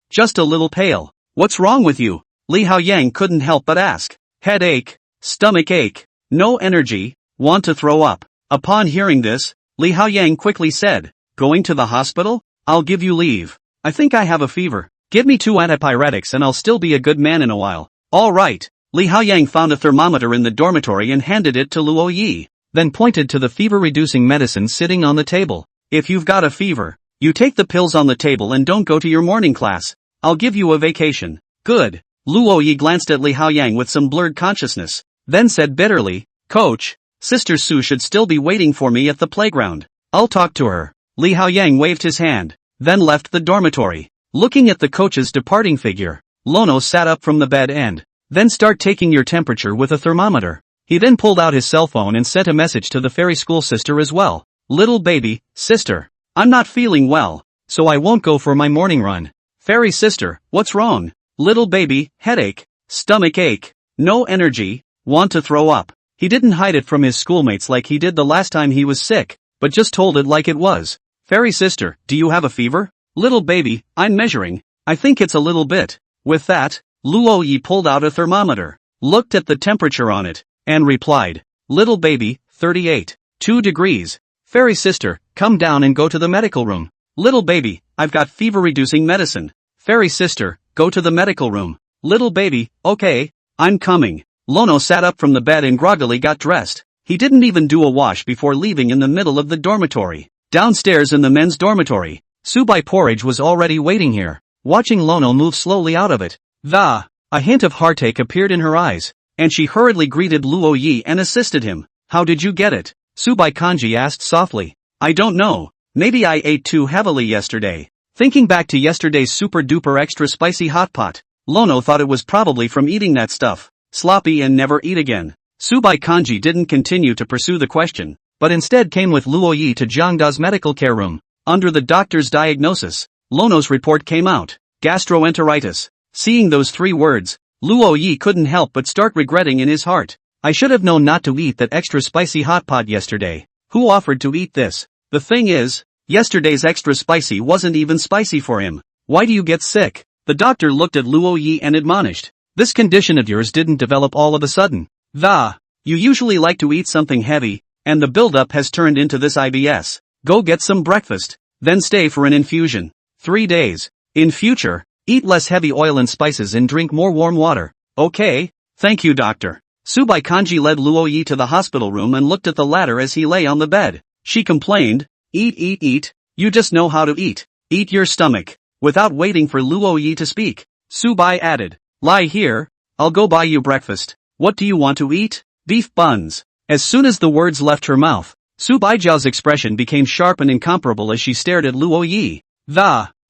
Just a little pale. What's wrong with you? Li Haoyang couldn't help but ask. Headache, stomach ache, no energy, want to throw up. Upon hearing this, Li Haoyang quickly said, going to the hospital? I'll give you leave. I think I have a fever. Give me 2 antipyretics and I'll still be a good man in a while. All right. Li Haoyang found a thermometer in the dormitory and handed it to Luo Yi, then pointed to the fever-reducing medicine sitting on the table. If you've got a fever, you take the pills on the table and don't go to your morning class. I'll give you a vacation. Good. Luo Yi glanced at Li Haoyang with some blurred consciousness, then said bitterly, Coach, Sister Su should still be waiting for me at the playground. I'll talk to her. Li Haoyang waved his hand, then left the dormitory. Looking at the coach's departing figure, Lono sat up from the bed and, then start taking your temperature with a thermometer. He then pulled out his cell phone and sent a message to the fairy school sister as well. Little baby, sister, I'm not feeling well, so I won't go for my morning run. Fairy sister, what's wrong? Little baby, headache, stomach ache, no energy, want to throw up. He didn't hide it from his schoolmates like he did the last time he was sick, but just told it like it was. Fairy sister, do you have a fever? Little baby, I'm measuring. I think it's a little bit. With that, Luo Yi pulled out a thermometer, looked at the temperature on it, and replied, Little baby, 38.2 degrees. Fairy sister, come down and go to the medical room. Little baby, I've got fever-reducing medicine. Fairy sister, go to the medical room. Little baby, okay, I'm coming. Lono sat up from the bed and groggily got dressed. He didn't even do a wash before leaving in the middle of the dormitory. Downstairs in the men's dormitory, Subai Porridge was already waiting here, watching Lono move slowly out of it. A hint of heartache appeared in her eyes, and she hurriedly greeted Luo Yi and assisted him. How did you get it? Subai Kanji asked softly. I don't know. Maybe I ate too heavily yesterday. Thinking back to yesterday's super duper extra spicy hot pot, Lono thought it was probably from eating that stuff. Sloppy and never eat again. Subai Kanji didn't continue to pursue the question, but instead came with Luo Yi to Jiangda's medical care room. Under the doctor's diagnosis, Lono's report came out. Gastroenteritis. Seeing those 3 words, Luo Yi couldn't help but start regretting in his heart. I should have known not to eat that extra spicy hot pot yesterday. Who offered to eat this? The thing is, yesterday's extra spicy wasn't even spicy for him. Why do you get sick? The doctor looked at Luo Yi and admonished. This condition of yours didn't develop all of a sudden. You usually like to eat something heavy, and the buildup has turned into this IBS. Go get some breakfast, then stay for an infusion. 3 days. In future, eat less heavy oil and spices and drink more warm water. Okay? Thank you, doctor. Subai Kanji led Luo Yi to the hospital room and looked at the latter as he lay on the bed. She complained, Eat, you just know how to eat. Eat your stomach. Without waiting for Luo Yi to speak, Subai added, Lie here, I'll go buy you breakfast. What do you want to eat? Beef buns. As soon as the words left her mouth, Subai Zhao's expression became sharp and incomparable as she stared at Luo Yi.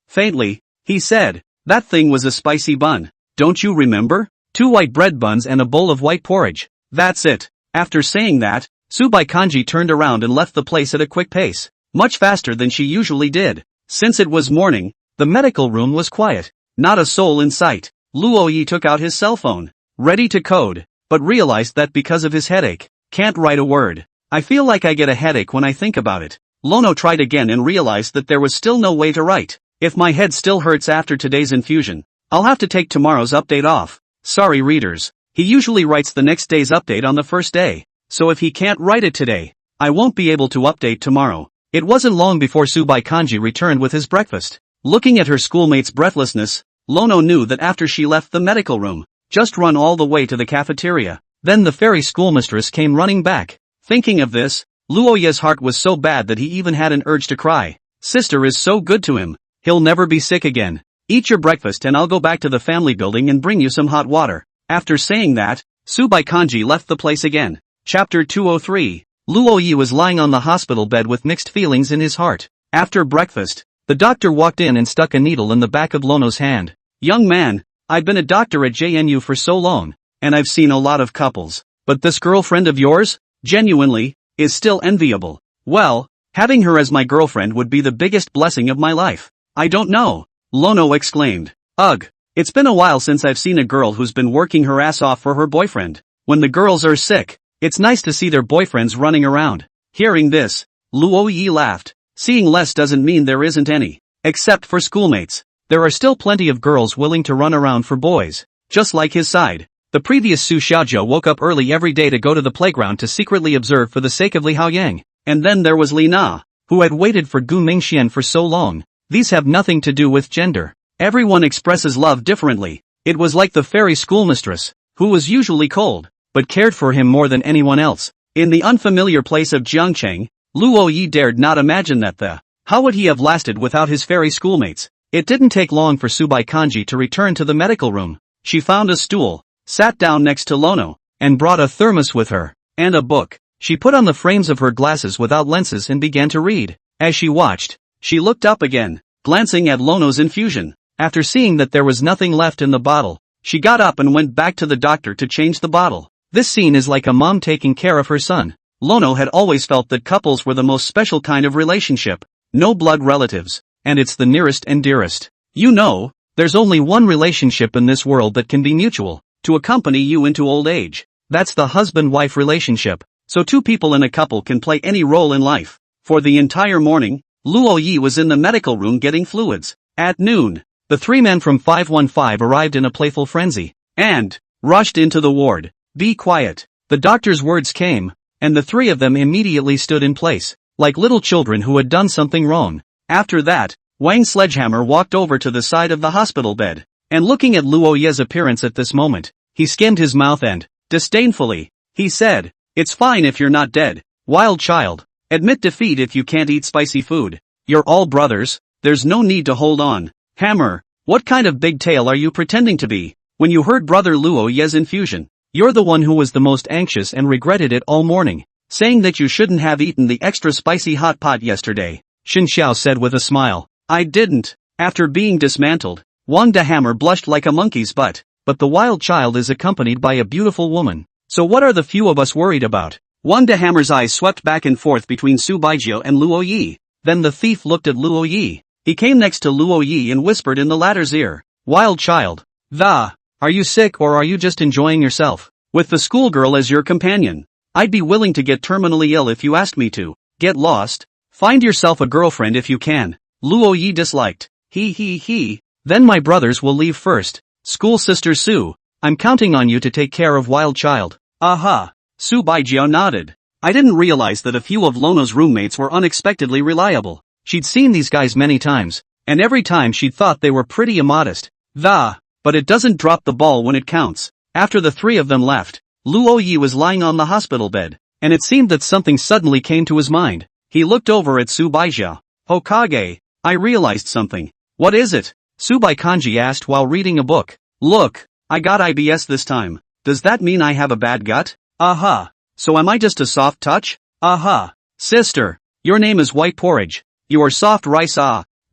Faintly, he said, that thing was a spicy bun. Don't you remember? 2 white bread buns and a bowl of white porridge. That's it. After saying that, Subai Kanji turned around and left the place at a quick pace, much faster than she usually did. Since it was morning, the medical room was quiet. Not a soul in sight. Luo Yi took out his cell phone, ready to code, but realized that because of his headache, can't write a word. I feel like I get a headache when I think about it. Lono tried again and realized that there was still no way to write. If my head still hurts after today's infusion, I'll have to take tomorrow's update off. Sorry readers. He usually writes the next day's update on the first day, so if he can't write it today, I won't be able to update tomorrow. It wasn't long before Subai Kanji returned with his breakfast. Looking at her schoolmate's breathlessness, Lono knew that after she left the medical room, just run all the way to the cafeteria. Then the fairy schoolmistress came running back. Thinking of this, Luo Ye's heart was so bad that he even had an urge to cry. Sister is so good to him. He'll never be sick again. Eat your breakfast and I'll go back to the family building and bring you some hot water. After saying that, Subai Kanji left the place again. Chapter 203. Luo Yi was lying on the hospital bed with mixed feelings in his heart. After breakfast, the doctor walked in and stuck a needle in the back of Lono's hand. Young man, I've been a doctor at JNU for so long, and I've seen a lot of couples. But this girlfriend of yours, genuinely, is still enviable. Well, having her as my girlfriend would be the biggest blessing of my life. I don't know. Lono exclaimed. Ugh, It's been a while since I've seen a girl who's been working her ass off for her boyfriend. When the girls are sick, it's nice to see their boyfriends running around. Hearing this, Luo Yi laughed. Seeing less doesn't mean there isn't any. Except for schoolmates. There are still plenty of girls willing to run around for boys. Just like his side. The previous Su Xiaozhou woke up early every day to go to the playground to secretly observe for the sake of Li Haoyang. And then there was Li Na, who had waited for Gu Mingxian for so long. These have nothing to do with gender. Everyone expresses love differently. It was like the fairy schoolmistress, who was usually cold, but cared for him more than anyone else. In the unfamiliar place of Jiangcheng, Luo Yi dared not imagine that how would he have lasted without his fairy schoolmates? It didn't take long for Subai Kanji to return to the medical room. She found a stool, sat down next to Lono, and brought a thermos with her, and a book. She put on the frames of her glasses without lenses and began to read. As she watched, she looked up again, glancing at Lono's infusion. After seeing that there was nothing left in the bottle, she got up and went back to the doctor to change the bottle. This scene is like a mom taking care of her son. Lono had always felt that couples were the most special kind of relationship. No blood relatives, and it's the nearest and dearest. You know, there's only one relationship in this world that can be mutual, to accompany you into old age. That's the husband-wife relationship. So two people in a couple can play any role in life. For the entire morning, Luo Yi was in the medical room getting fluids. At noon, the three men from 515 arrived in a playful frenzy, and rushed into the ward. Be quiet. The doctor's words came, and the three of them immediately stood in place, like little children who had done something wrong. After that, Wang Sledgehammer walked over to the side of the hospital bed, and looking at Luo Yi's appearance at this moment, he skimmed his mouth and, disdainfully, he said, "It's fine if you're not dead, wild child. Admit defeat if you can't eat spicy food. You're all brothers, there's no need to hold on. Hammer, what kind of big tail are you pretending to be? When you heard brother Luo Yi's infusion, you're the one who was the most anxious and regretted it all morning, saying that you shouldn't have eaten the extra spicy hot pot yesterday," Xin Xiao said with a smile. "I didn't." After being dismantled, Wang de Hammer blushed like a monkey's butt. But the wild child is accompanied by a beautiful woman. So what are the few of us worried about? Wang de Hammer's eyes swept back and forth between Su Baijiu and Luo Yi. Then the thief looked at Luo Yi. He came next to Luo Yi and whispered in the latter's ear, "Wild child. Are you sick or are you just enjoying yourself? With the schoolgirl as your companion. I'd be willing to get terminally ill if you asked me to. Get lost. Find yourself a girlfriend if you can." Luo Yi disliked. He. Then my brothers will leave first. School sister Su, I'm counting on you to take care of wild child. Aha. Su Baijiu nodded. I didn't realize that a few of Lono's roommates were unexpectedly reliable. She'd seen these guys many times, and every time she'd thought they were pretty immodest. But it doesn't drop the ball when it counts. After the three of them left, Luo Yi was lying on the hospital bed, and it seemed that something suddenly came to his mind. He looked over at Su Baijiu. "Hokage, I realized something." "What is it?" Subai Kanji asked while reading a book. "Look, I got IBS this time. Does that mean I have a bad gut?" "Aha. So am I just a soft touch?" "Aha. Sister, your name is White Porridge. You are soft rice.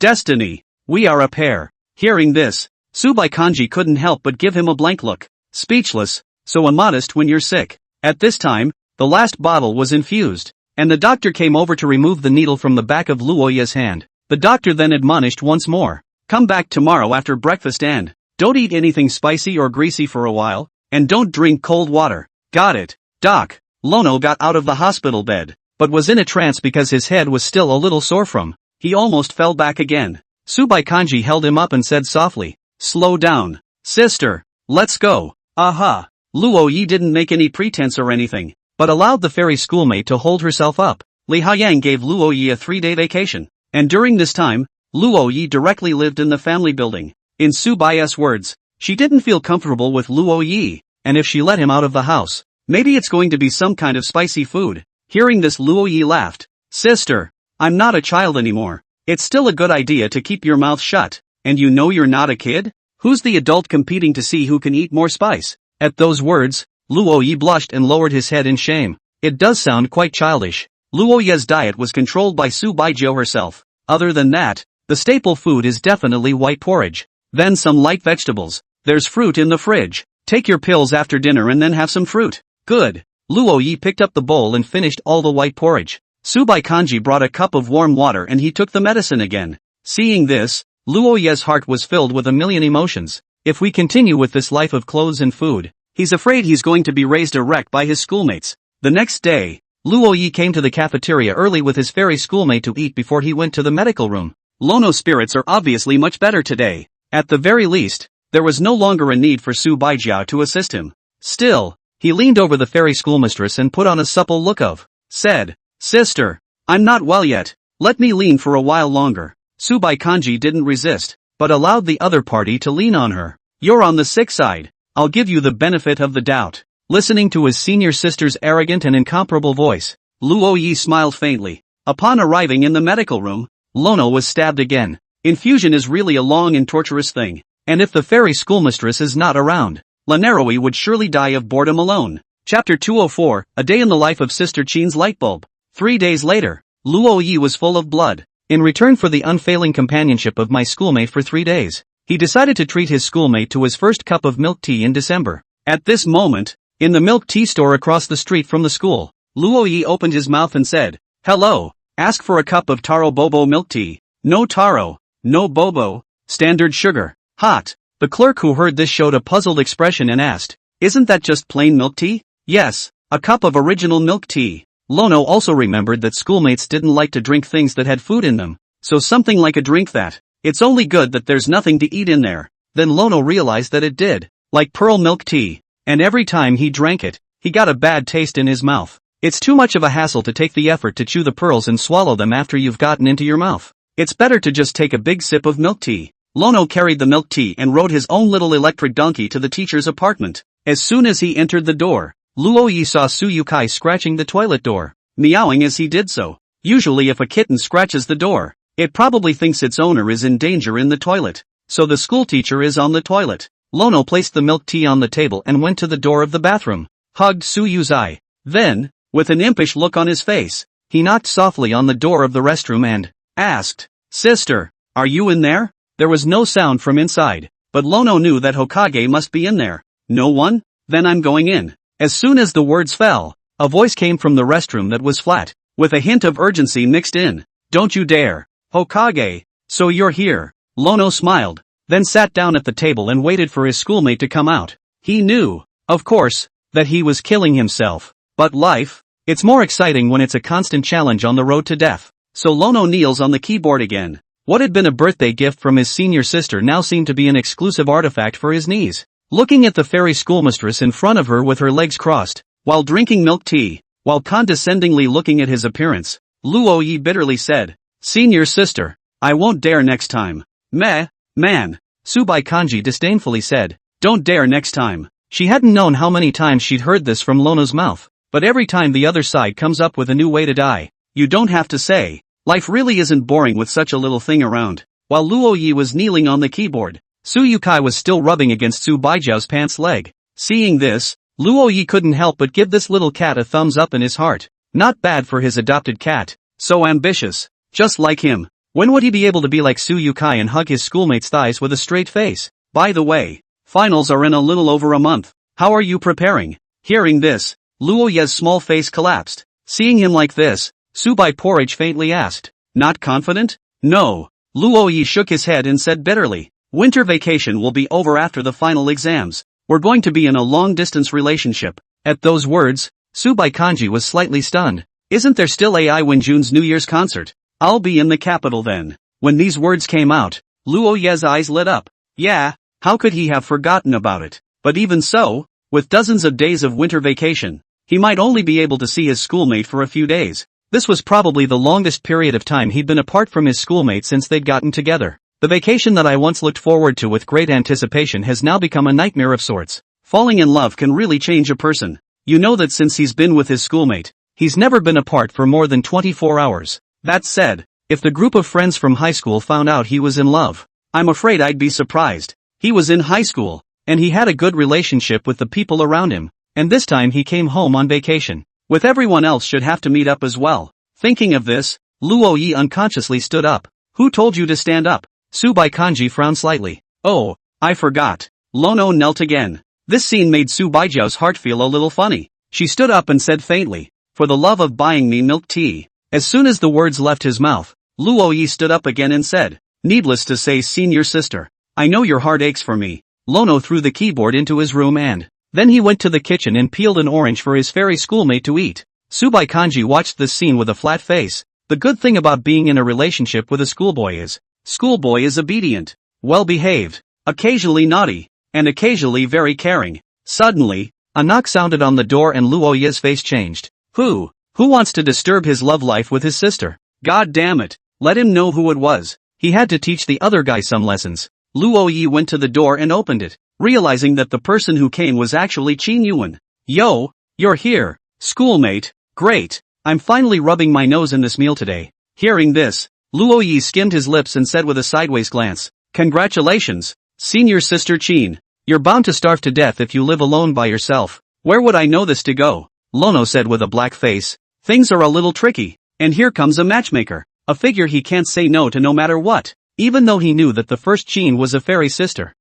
Destiny. We are a pair." Hearing this, Subai Kanji couldn't help but give him a blank look. Speechless, so immodest when you're sick. At this time, the last bottle was infused, and the doctor came over to remove the needle from the back of Luo Yi's hand. The doctor then admonished once more. "Come back tomorrow after breakfast and don't eat anything spicy or greasy for a while, and don't drink cold water." "Got it, Doc." Lono got out of the hospital bed, but was in a trance because his head was still a little sore from. He almost fell back again. Subai Kanji held him up and said softly, "Slow down. Sister, let's go." Aha. Luo Yi didn't make any pretense or anything, but allowed the fairy schoolmate to hold herself up. Li Haoyang gave Luo Yi a 3-day vacation, and during this time, Luo Yi directly lived in the family building. In Su Bai's words, she didn't feel comfortable with Luo Yi, and if she let him out of the house, maybe it's going to be some kind of spicy food. Hearing this, Luo Yi laughed. "Sister, I'm not a child anymore. It's still a good idea to keep your mouth shut, and you know you're not a kid? Who's the adult competing to see who can eat more spice?" At those words, Luo Yi blushed and lowered his head in shame. It does sound quite childish. Luo Yi's diet was controlled by Su Baijiu herself. Other than that, the staple food is definitely white porridge. Then some light vegetables. There's fruit in the fridge. Take your pills after dinner and then have some fruit. Good. Luo Yi picked up the bowl and finished all the white porridge. Subai Kanji brought a cup of warm water and he took the medicine again. Seeing this, Luo Yi's heart was filled with a million emotions. If we continue with this life of clothes and food, he's afraid he's going to be raised a wreck by his schoolmates. The next day, Luo Yi came to the cafeteria early with his fairy schoolmate to eat before he went to the medical room. Lono's spirits are obviously much better today. At the very least, there was no longer a need for Su Baijiao to assist him. Still, he leaned over the fairy schoolmistress and put on a supple look of, said, "Sister, I'm not well yet, let me lean for a while longer." Su Baikanji didn't resist, but allowed the other party to lean on her. "You're on the sick side, I'll give you the benefit of the doubt." Listening to his senior sister's arrogant and incomparable voice, Luo Yi smiled faintly. Upon arriving in the medical room, Lono was stabbed again. Infusion is really a long and torturous thing, and if the fairy schoolmistress is not around, Lanaroi would surely die of boredom alone. Chapter 204, A Day in the Life of Sister Chin's Lightbulb. 3 days later, Luo Yi was full of blood. In return for the unfailing companionship of my schoolmate for 3 days, he decided to treat his schoolmate to his first cup of milk tea in December. At this moment, in the milk tea store across the street from the school, Luo Yi opened his mouth and said, "Hello, ask for a cup of taro bobo milk tea. No taro, no bobo, standard sugar, hot." The clerk who heard this showed a puzzled expression and asked, "Isn't that just plain milk tea?" "Yes, a cup of original milk tea." Lono also remembered that schoolmates didn't like to drink things that had food in them, so something like a drink that, "It's only good that there's nothing to eat in there." Then Lono realized that it did, like pearl milk tea, and every time he drank it, he got a bad taste in his mouth. It's too much of a hassle to take the effort to chew the pearls and swallow them after you've gotten into your mouth. It's better to just take a big sip of milk tea. Lono carried the milk tea and rode his own little electric donkey to the teacher's apartment. As soon as he entered the door, Luo Yi saw Su Yukai scratching the toilet door, meowing as he did so. Usually if a kitten scratches the door, it probably thinks its owner is in danger in the toilet, so the schoolteacher is on the toilet. Lono placed the milk tea on the table and went to the door of the bathroom, hugged Su Yuzai. Then, with an impish look on his face, he knocked softly on the door of the restroom and asked, "Sister, are you in there?" There was no sound from inside, but Lono knew that Hokage must be in there. "No one? Then I'm going in." As soon as the words fell, a voice came from the restroom that was flat, with a hint of urgency mixed in. "Don't you dare. Hokage, so you're here." Lono smiled, then sat down at the table and waited for his schoolmate to come out. He knew, of course, that he was killing himself. But life, it's more exciting when it's a constant challenge on the road to death. So Lono kneels on the keyboard again. What had been a birthday gift from his senior sister now seemed to be an exclusive artifact for his knees. Looking at the fairy schoolmistress in front of her with her legs crossed, while drinking milk tea, while condescendingly looking at his appearance, Luo Yi bitterly said, "Senior sister, I won't dare next time." "Meh, man," Subai Kanji disdainfully said, "Don't dare next time." She hadn't known how many times she'd heard this from Lono's mouth, but every time the other side comes up with a new way to die, you don't have to say. Life really isn't boring with such a little thing around. While Luo Yi was kneeling on the keyboard, Su Yukai was still rubbing against Su Baijiao's pants leg. Seeing this, Luo Yi couldn't help but give this little cat a thumbs up in his heart. Not bad for his adopted cat. So ambitious. Just like him. When would he be able to be like Su Yukai and hug his schoolmate's thighs with a straight face? By the way, finals are in a little over a month. How are you preparing? Hearing this, Luo Yi's small face collapsed. Seeing him like this, Subai Porridge faintly asked, "Not confident?" "No." Luo Yi shook his head and said bitterly, "Winter vacation will be over after the final exams. We're going to be in a long-distance relationship." At those words, Subai Kanji was slightly stunned. "Isn't there still AI Wenjun's New Year's concert? I'll be in the capital then." When these words came out, Luo Yi's eyes lit up. Yeah, how could he have forgotten about it? But even so, with dozens of days of winter vacation, he might only be able to see his schoolmate for a few days. This was probably the longest period of time he'd been apart from his schoolmate since they'd gotten together. The vacation that I once looked forward to with great anticipation has now become a nightmare of sorts. Falling in love can really change a person. You know that since he's been with his schoolmate, he's never been apart for more than 24 hours. That said, if the group of friends from high school found out he was in love, I'm afraid I'd be surprised. He was in high school, and he had a good relationship with the people around him, and this time he came home on vacation. With everyone else should have to meet up as well. Thinking of this, Luo Yi unconsciously stood up. "Who told you to stand up?" Subai Kanji frowned slightly. "Oh, I forgot." Lono knelt again. This scene made Su Baijiao's heart feel a little funny. She stood up and said faintly, "For the love of buying me milk tea." As soon as the words left his mouth, Luo Yi stood up again and said, "Needless to say, senior sister, I know your heart aches for me." Lono threw the keyboard into his room and then he went to the kitchen and peeled an orange for his fairy schoolmate to eat. Subai Kanji watched this scene with a flat face. The good thing about being in a relationship with a schoolboy is obedient, well-behaved, occasionally naughty, and occasionally very caring. Suddenly, a knock sounded on the door and Luo Yi's face changed. Who wants to disturb his love life with his sister? God damn it, let him know who it was. He had to teach the other guy some lessons. Luo Yi went to the door and opened it, realizing that the person who came was actually Qin Yuan. Yo, you're here, schoolmate, great, I'm finally rubbing my nose in this meal today. Hearing this, Luo Yi skimmed his lips and said with a sideways glance, congratulations, senior sister Qin. You're bound to starve to death if you live alone by yourself. Where would I know this to go? Lono said with a black face. Things are a little tricky, and here comes a matchmaker, a figure he can't say no to no matter what. Even though he knew that the first Qin was a fairy sister.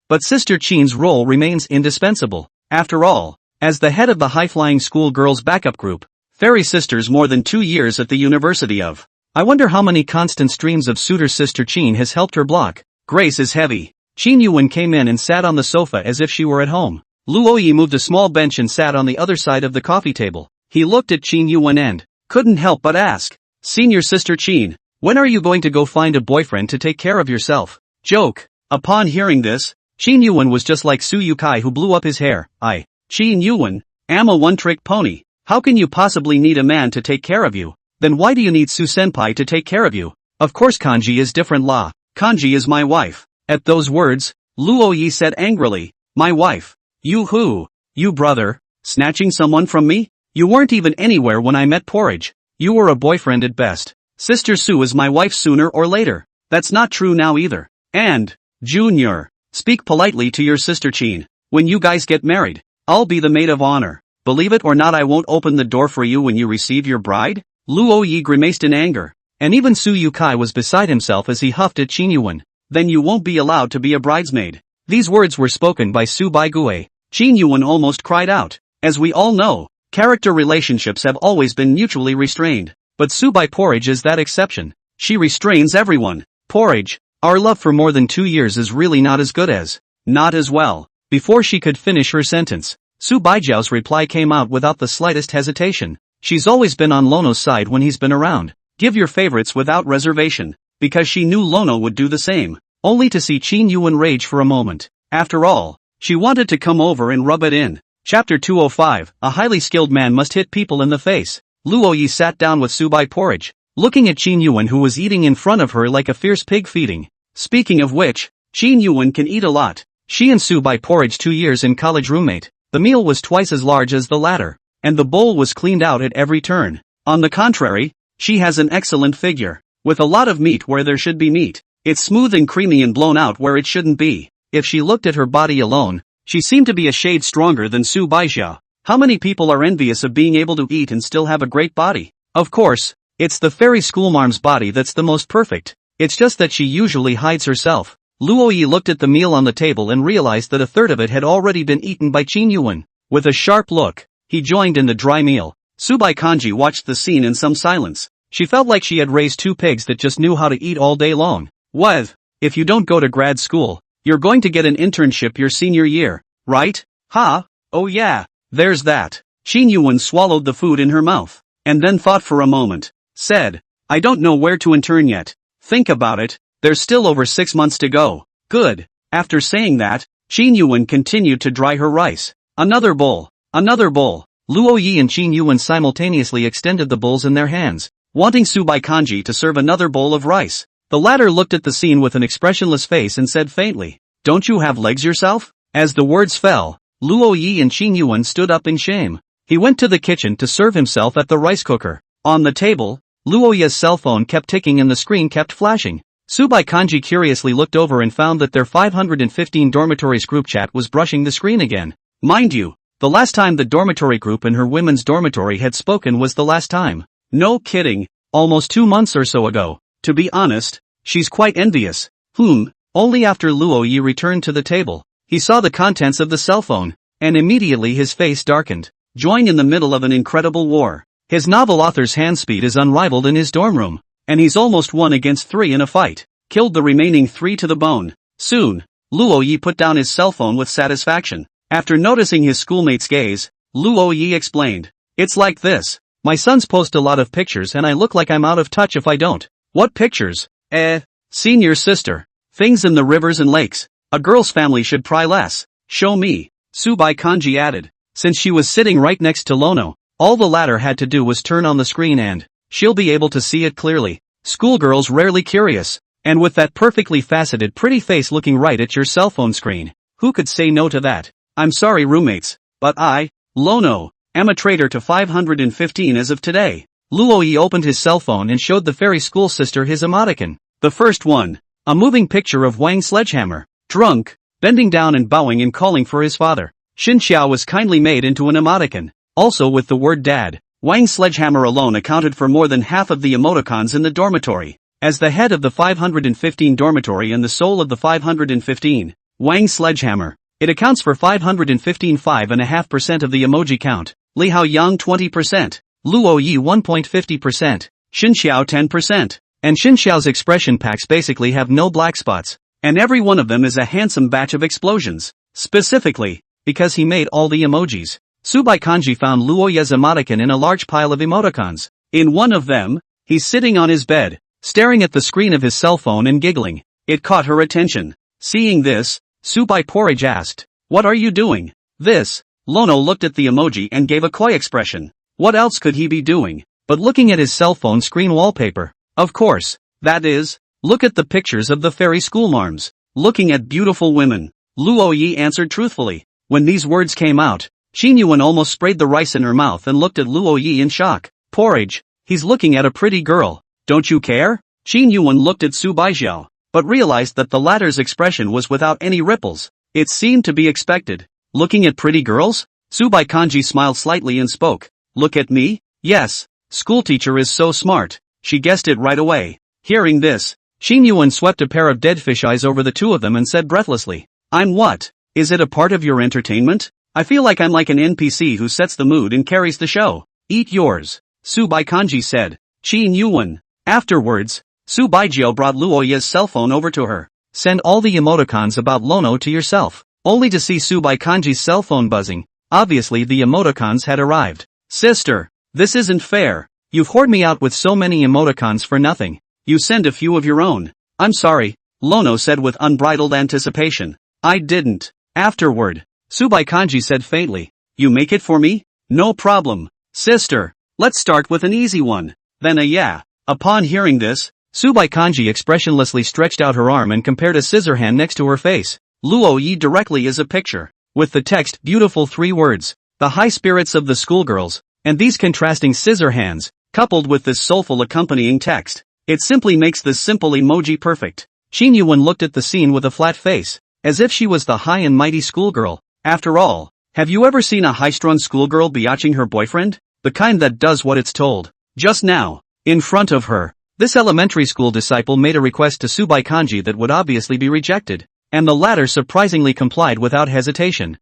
But Sister Qin's role remains indispensable. After all, as the head of the high-flying school girls backup group, fairy sisters more than 2 years at the University of. I wonder how many constant streams of suitor Sister Qin has helped her block. Grace is heavy. Qin Yuan came in and sat on the sofa as if she were at home. Luo Yi moved a small bench and sat on the other side of the coffee table. He looked at Qin Yuan and couldn't help but ask, Senior Sister Qin, when are you going to go find a boyfriend to take care of yourself? Joke. Upon hearing this, Qin Yuan was just like Su Yukai who blew up his hair. Qin Yuan, am a one-trick pony. How can you possibly need a man to take care of you? Then why do you need Su Senpai to take care of you? Of course Kanji is different la. Kanji is my wife. At those words, Luo Yi said angrily, my wife? You who? You brother? Snatching someone from me? You weren't even anywhere when I met Porridge. You were a boyfriend at best. Sister Su is my wife sooner or later. That's not true now either. And, Junior, speak politely to your sister Qin. When you guys get married, I'll be the maid of honor. Believe it or not, I won't open the door for you when you receive your bride? Luo Yi grimaced in anger, and even Su Yukai was beside himself as he huffed at Qin Yuan. Then you won't be allowed to be a bridesmaid. These words were spoken by Su Baigue. Qin Yuan almost cried out. As we all know, character relationships have always been mutually restrained, but Su Bai Porridge is that exception. She restrains everyone. Porridge, our love for more than 2 years is really not as good as, not as well. Before she could finish her sentence, Su Baijiao's reply came out without the slightest hesitation. She's always been on Lono's side when he's been around. Give your favorites without reservation, because she knew Lono would do the same, only to see Qin Yuan rage for a moment. After all, she wanted to come over and rub it in. Chapter 205, a highly skilled man must hit people in the face. Luo Yi sat down with Su Bai Porridge, looking at Qin Yuan who was eating in front of her like a fierce pig feeding. Speaking of which, Qin Yuan can eat a lot. She and Su Bai Porridge 2 years in college roommate. The meal was twice as large as the latter, and the bowl was cleaned out at every turn. On the contrary, she has an excellent figure, with a lot of meat where there should be meat. It's smooth and creamy and blown out where it shouldn't be. If she looked at her body alone, she seemed to be a shade stronger than Su Baixia. How many people are envious of being able to eat and still have a great body? Of course, it's the fairy schoolmarm's body that's the most perfect. It's just that she usually hides herself. Luo Yi looked at the meal on the table and realized that a third of it had already been eaten by Qin Yuan. With a sharp look, he joined in the dry meal. Subai Kanji watched the scene in some silence. She felt like she had raised 2 pigs that just knew how to eat all day long. What? If you don't go to grad school, you're going to get an internship your senior year, right? Ha? Oh yeah, there's that. Qin Yuan swallowed the food in her mouth, and then thought for a moment. Said, I don't know where to intern yet. Think about it, there's still over 6 months to go. Good. After saying that, Qin Yuan continued to dry her rice. Another bowl. Another bowl. Luo Yi and Qin Yuan simultaneously extended the bowls in their hands, wanting Subai Kanji to serve another bowl of rice. The latter looked at the scene with an expressionless face and said faintly, Don't you have legs yourself? As the words fell, Luo Yi and Qin Yuan stood up in shame. He went to the kitchen to serve himself at the rice cooker. On the table, Luo Yi's cell phone kept ticking and the screen kept flashing. Subai Kanji curiously looked over and found that their 515 dormitories group chat was brushing the screen again. Mind you, the last time the dormitory group in her women's dormitory had spoken was the last time. No kidding, almost 2 months or so ago. To be honest, she's quite envious. Only after Luo Yi returned to the table, he saw the contents of the cell phone, and immediately his face darkened. Join in the middle of an incredible war. His novel author's hand speed is unrivaled in his dorm room, and he's almost 1 against 3 in a fight. Killed the remaining 3 to the bone. Soon, Luo Yi put down his cell phone with satisfaction. After noticing his schoolmate's gaze, Luo Yi explained. It's like this. My sons post a lot of pictures and I look like I'm out of touch if I don't. What pictures? Senior sister. Things in the rivers and lakes. A girl's family should pry less. Show me. Subai Kanji added. Since she was sitting right next to Lono, all the latter had to do was turn on the screen and she'll be able to see it clearly. Schoolgirls rarely curious. And with that perfectly faceted pretty face looking right at your cell phone screen, who could say no to that? I'm sorry roommates, but I, Lono, am a traitor to 515 as of today. Luo Yi opened his cell phone and showed the fairy school sister his emoticon. The first one. A moving picture of Wang Sledgehammer, drunk, bending down and bowing and calling for his father. Xin Xiao was kindly made into an emoticon, also with the word dad. Wang Sledgehammer alone accounted for more than half of the emoticons in the dormitory. As the head of the 515 dormitory and the soul of the 515, Wang Sledgehammer, it accounts for 515.5% of the emoji count. Li Hao Yang 20%, Luo Yi 1.50%, Xin Xiao 10%, and Xin Xiao's expression packs basically have no black spots, and every one of them is a handsome batch of explosions. Specifically, because he made all the emojis, Subai Kanji found Luo Yi's emoticon in a large pile of emoticons. In one of them, he's sitting on his bed, staring at the screen of his cell phone and giggling. It caught her attention. Seeing this, Subai Porridge asked, "What are you doing?" This. Lono looked at the emoji and gave a coy expression. What else could he be doing but looking at his cell phone screen wallpaper? Of course, that is, look at the pictures of the fairy schoolmarms, looking at beautiful women. Luo Yi answered truthfully. When these words came out, Qin Yuan almost sprayed the rice in her mouth and looked at Luo Yi in shock. Porridge, he's looking at a pretty girl. Don't you care? Qin Yuan looked at Su Baijiao, but realized that the latter's expression was without any ripples. It seemed to be expected. Looking at pretty girls? Subai Kanji smiled slightly and spoke. Look at me? Yes. Schoolteacher is so smart. She guessed it right away. Hearing this, Qin Yuan swept a pair of dead fish eyes over the two of them and said breathlessly. I'm what? Is it a part of your entertainment? I feel like I'm like an NPC who sets the mood and carries the show. Eat yours. Subai Kanji said. Qin Yuan. Afterwards, Su Baijiao brought Luo Yi's cell phone over to her. Send all the emoticons about Lono to yourself. Only to see Subai Kanji's cell phone buzzing. Obviously the emoticons had arrived. Sister, this isn't fair. You've hoarded me out with so many emoticons for nothing. You send a few of your own. I'm sorry, Lono said with unbridled anticipation. I didn't. Afterward, Subai Kanji said faintly. You make it for me? No problem. Sister, let's start with an easy one. Then yeah. Upon hearing this, Subai Kanji expressionlessly stretched out her arm and compared a scissor hand next to her face. Luo Yi directly is a picture, with the text beautiful 3 words, the high spirits of the schoolgirls, and these contrasting scissor hands, coupled with this soulful accompanying text. It simply makes this simple emoji perfect. Qin Yuan looked at the scene with a flat face, as if she was the high and mighty schoolgirl. After all, have you ever seen a high-strung schoolgirl biatching her boyfriend? The kind that does what it's told. Just now, in front of her, this elementary school disciple made a request to Subai Kanji that would obviously be rejected. And the latter surprisingly complied without hesitation.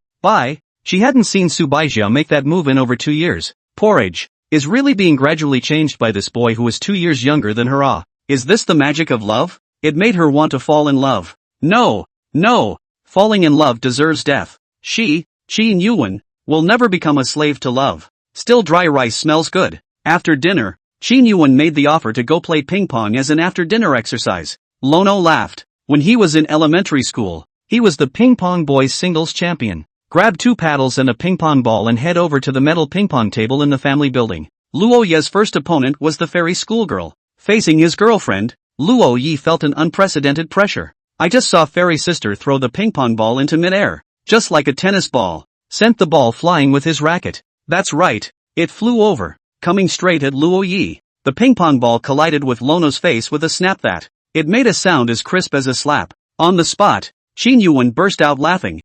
She hadn't seen Su Baijiao make that move in over 2 years. Porridge is really being gradually changed by this boy who is 2 years younger than her. Is this the magic of love? It made her want to fall in love. No. Falling in love deserves death. She, Qin Yuan, will never become a slave to love. Still dry rice smells good. After dinner, Qin Yuan made the offer to go play ping pong as an after-dinner exercise. Lono laughed. When he was in elementary school, he was the ping pong boys singles champion. Grab 2 paddles and a ping pong ball and head over to the metal ping pong table in the family building. Luo Yi's first opponent was the fairy schoolgirl. Facing his girlfriend, Luo Yi felt an unprecedented pressure. I just saw fairy sister throw the ping pong ball into midair, just like a tennis ball. Sent the ball flying with his racket. That's right, it flew over, coming straight at Luo Yi. The ping pong ball collided with Lono's face with a snap that. It made a sound as crisp as a slap. On the spot, Qin Yuan burst out laughing.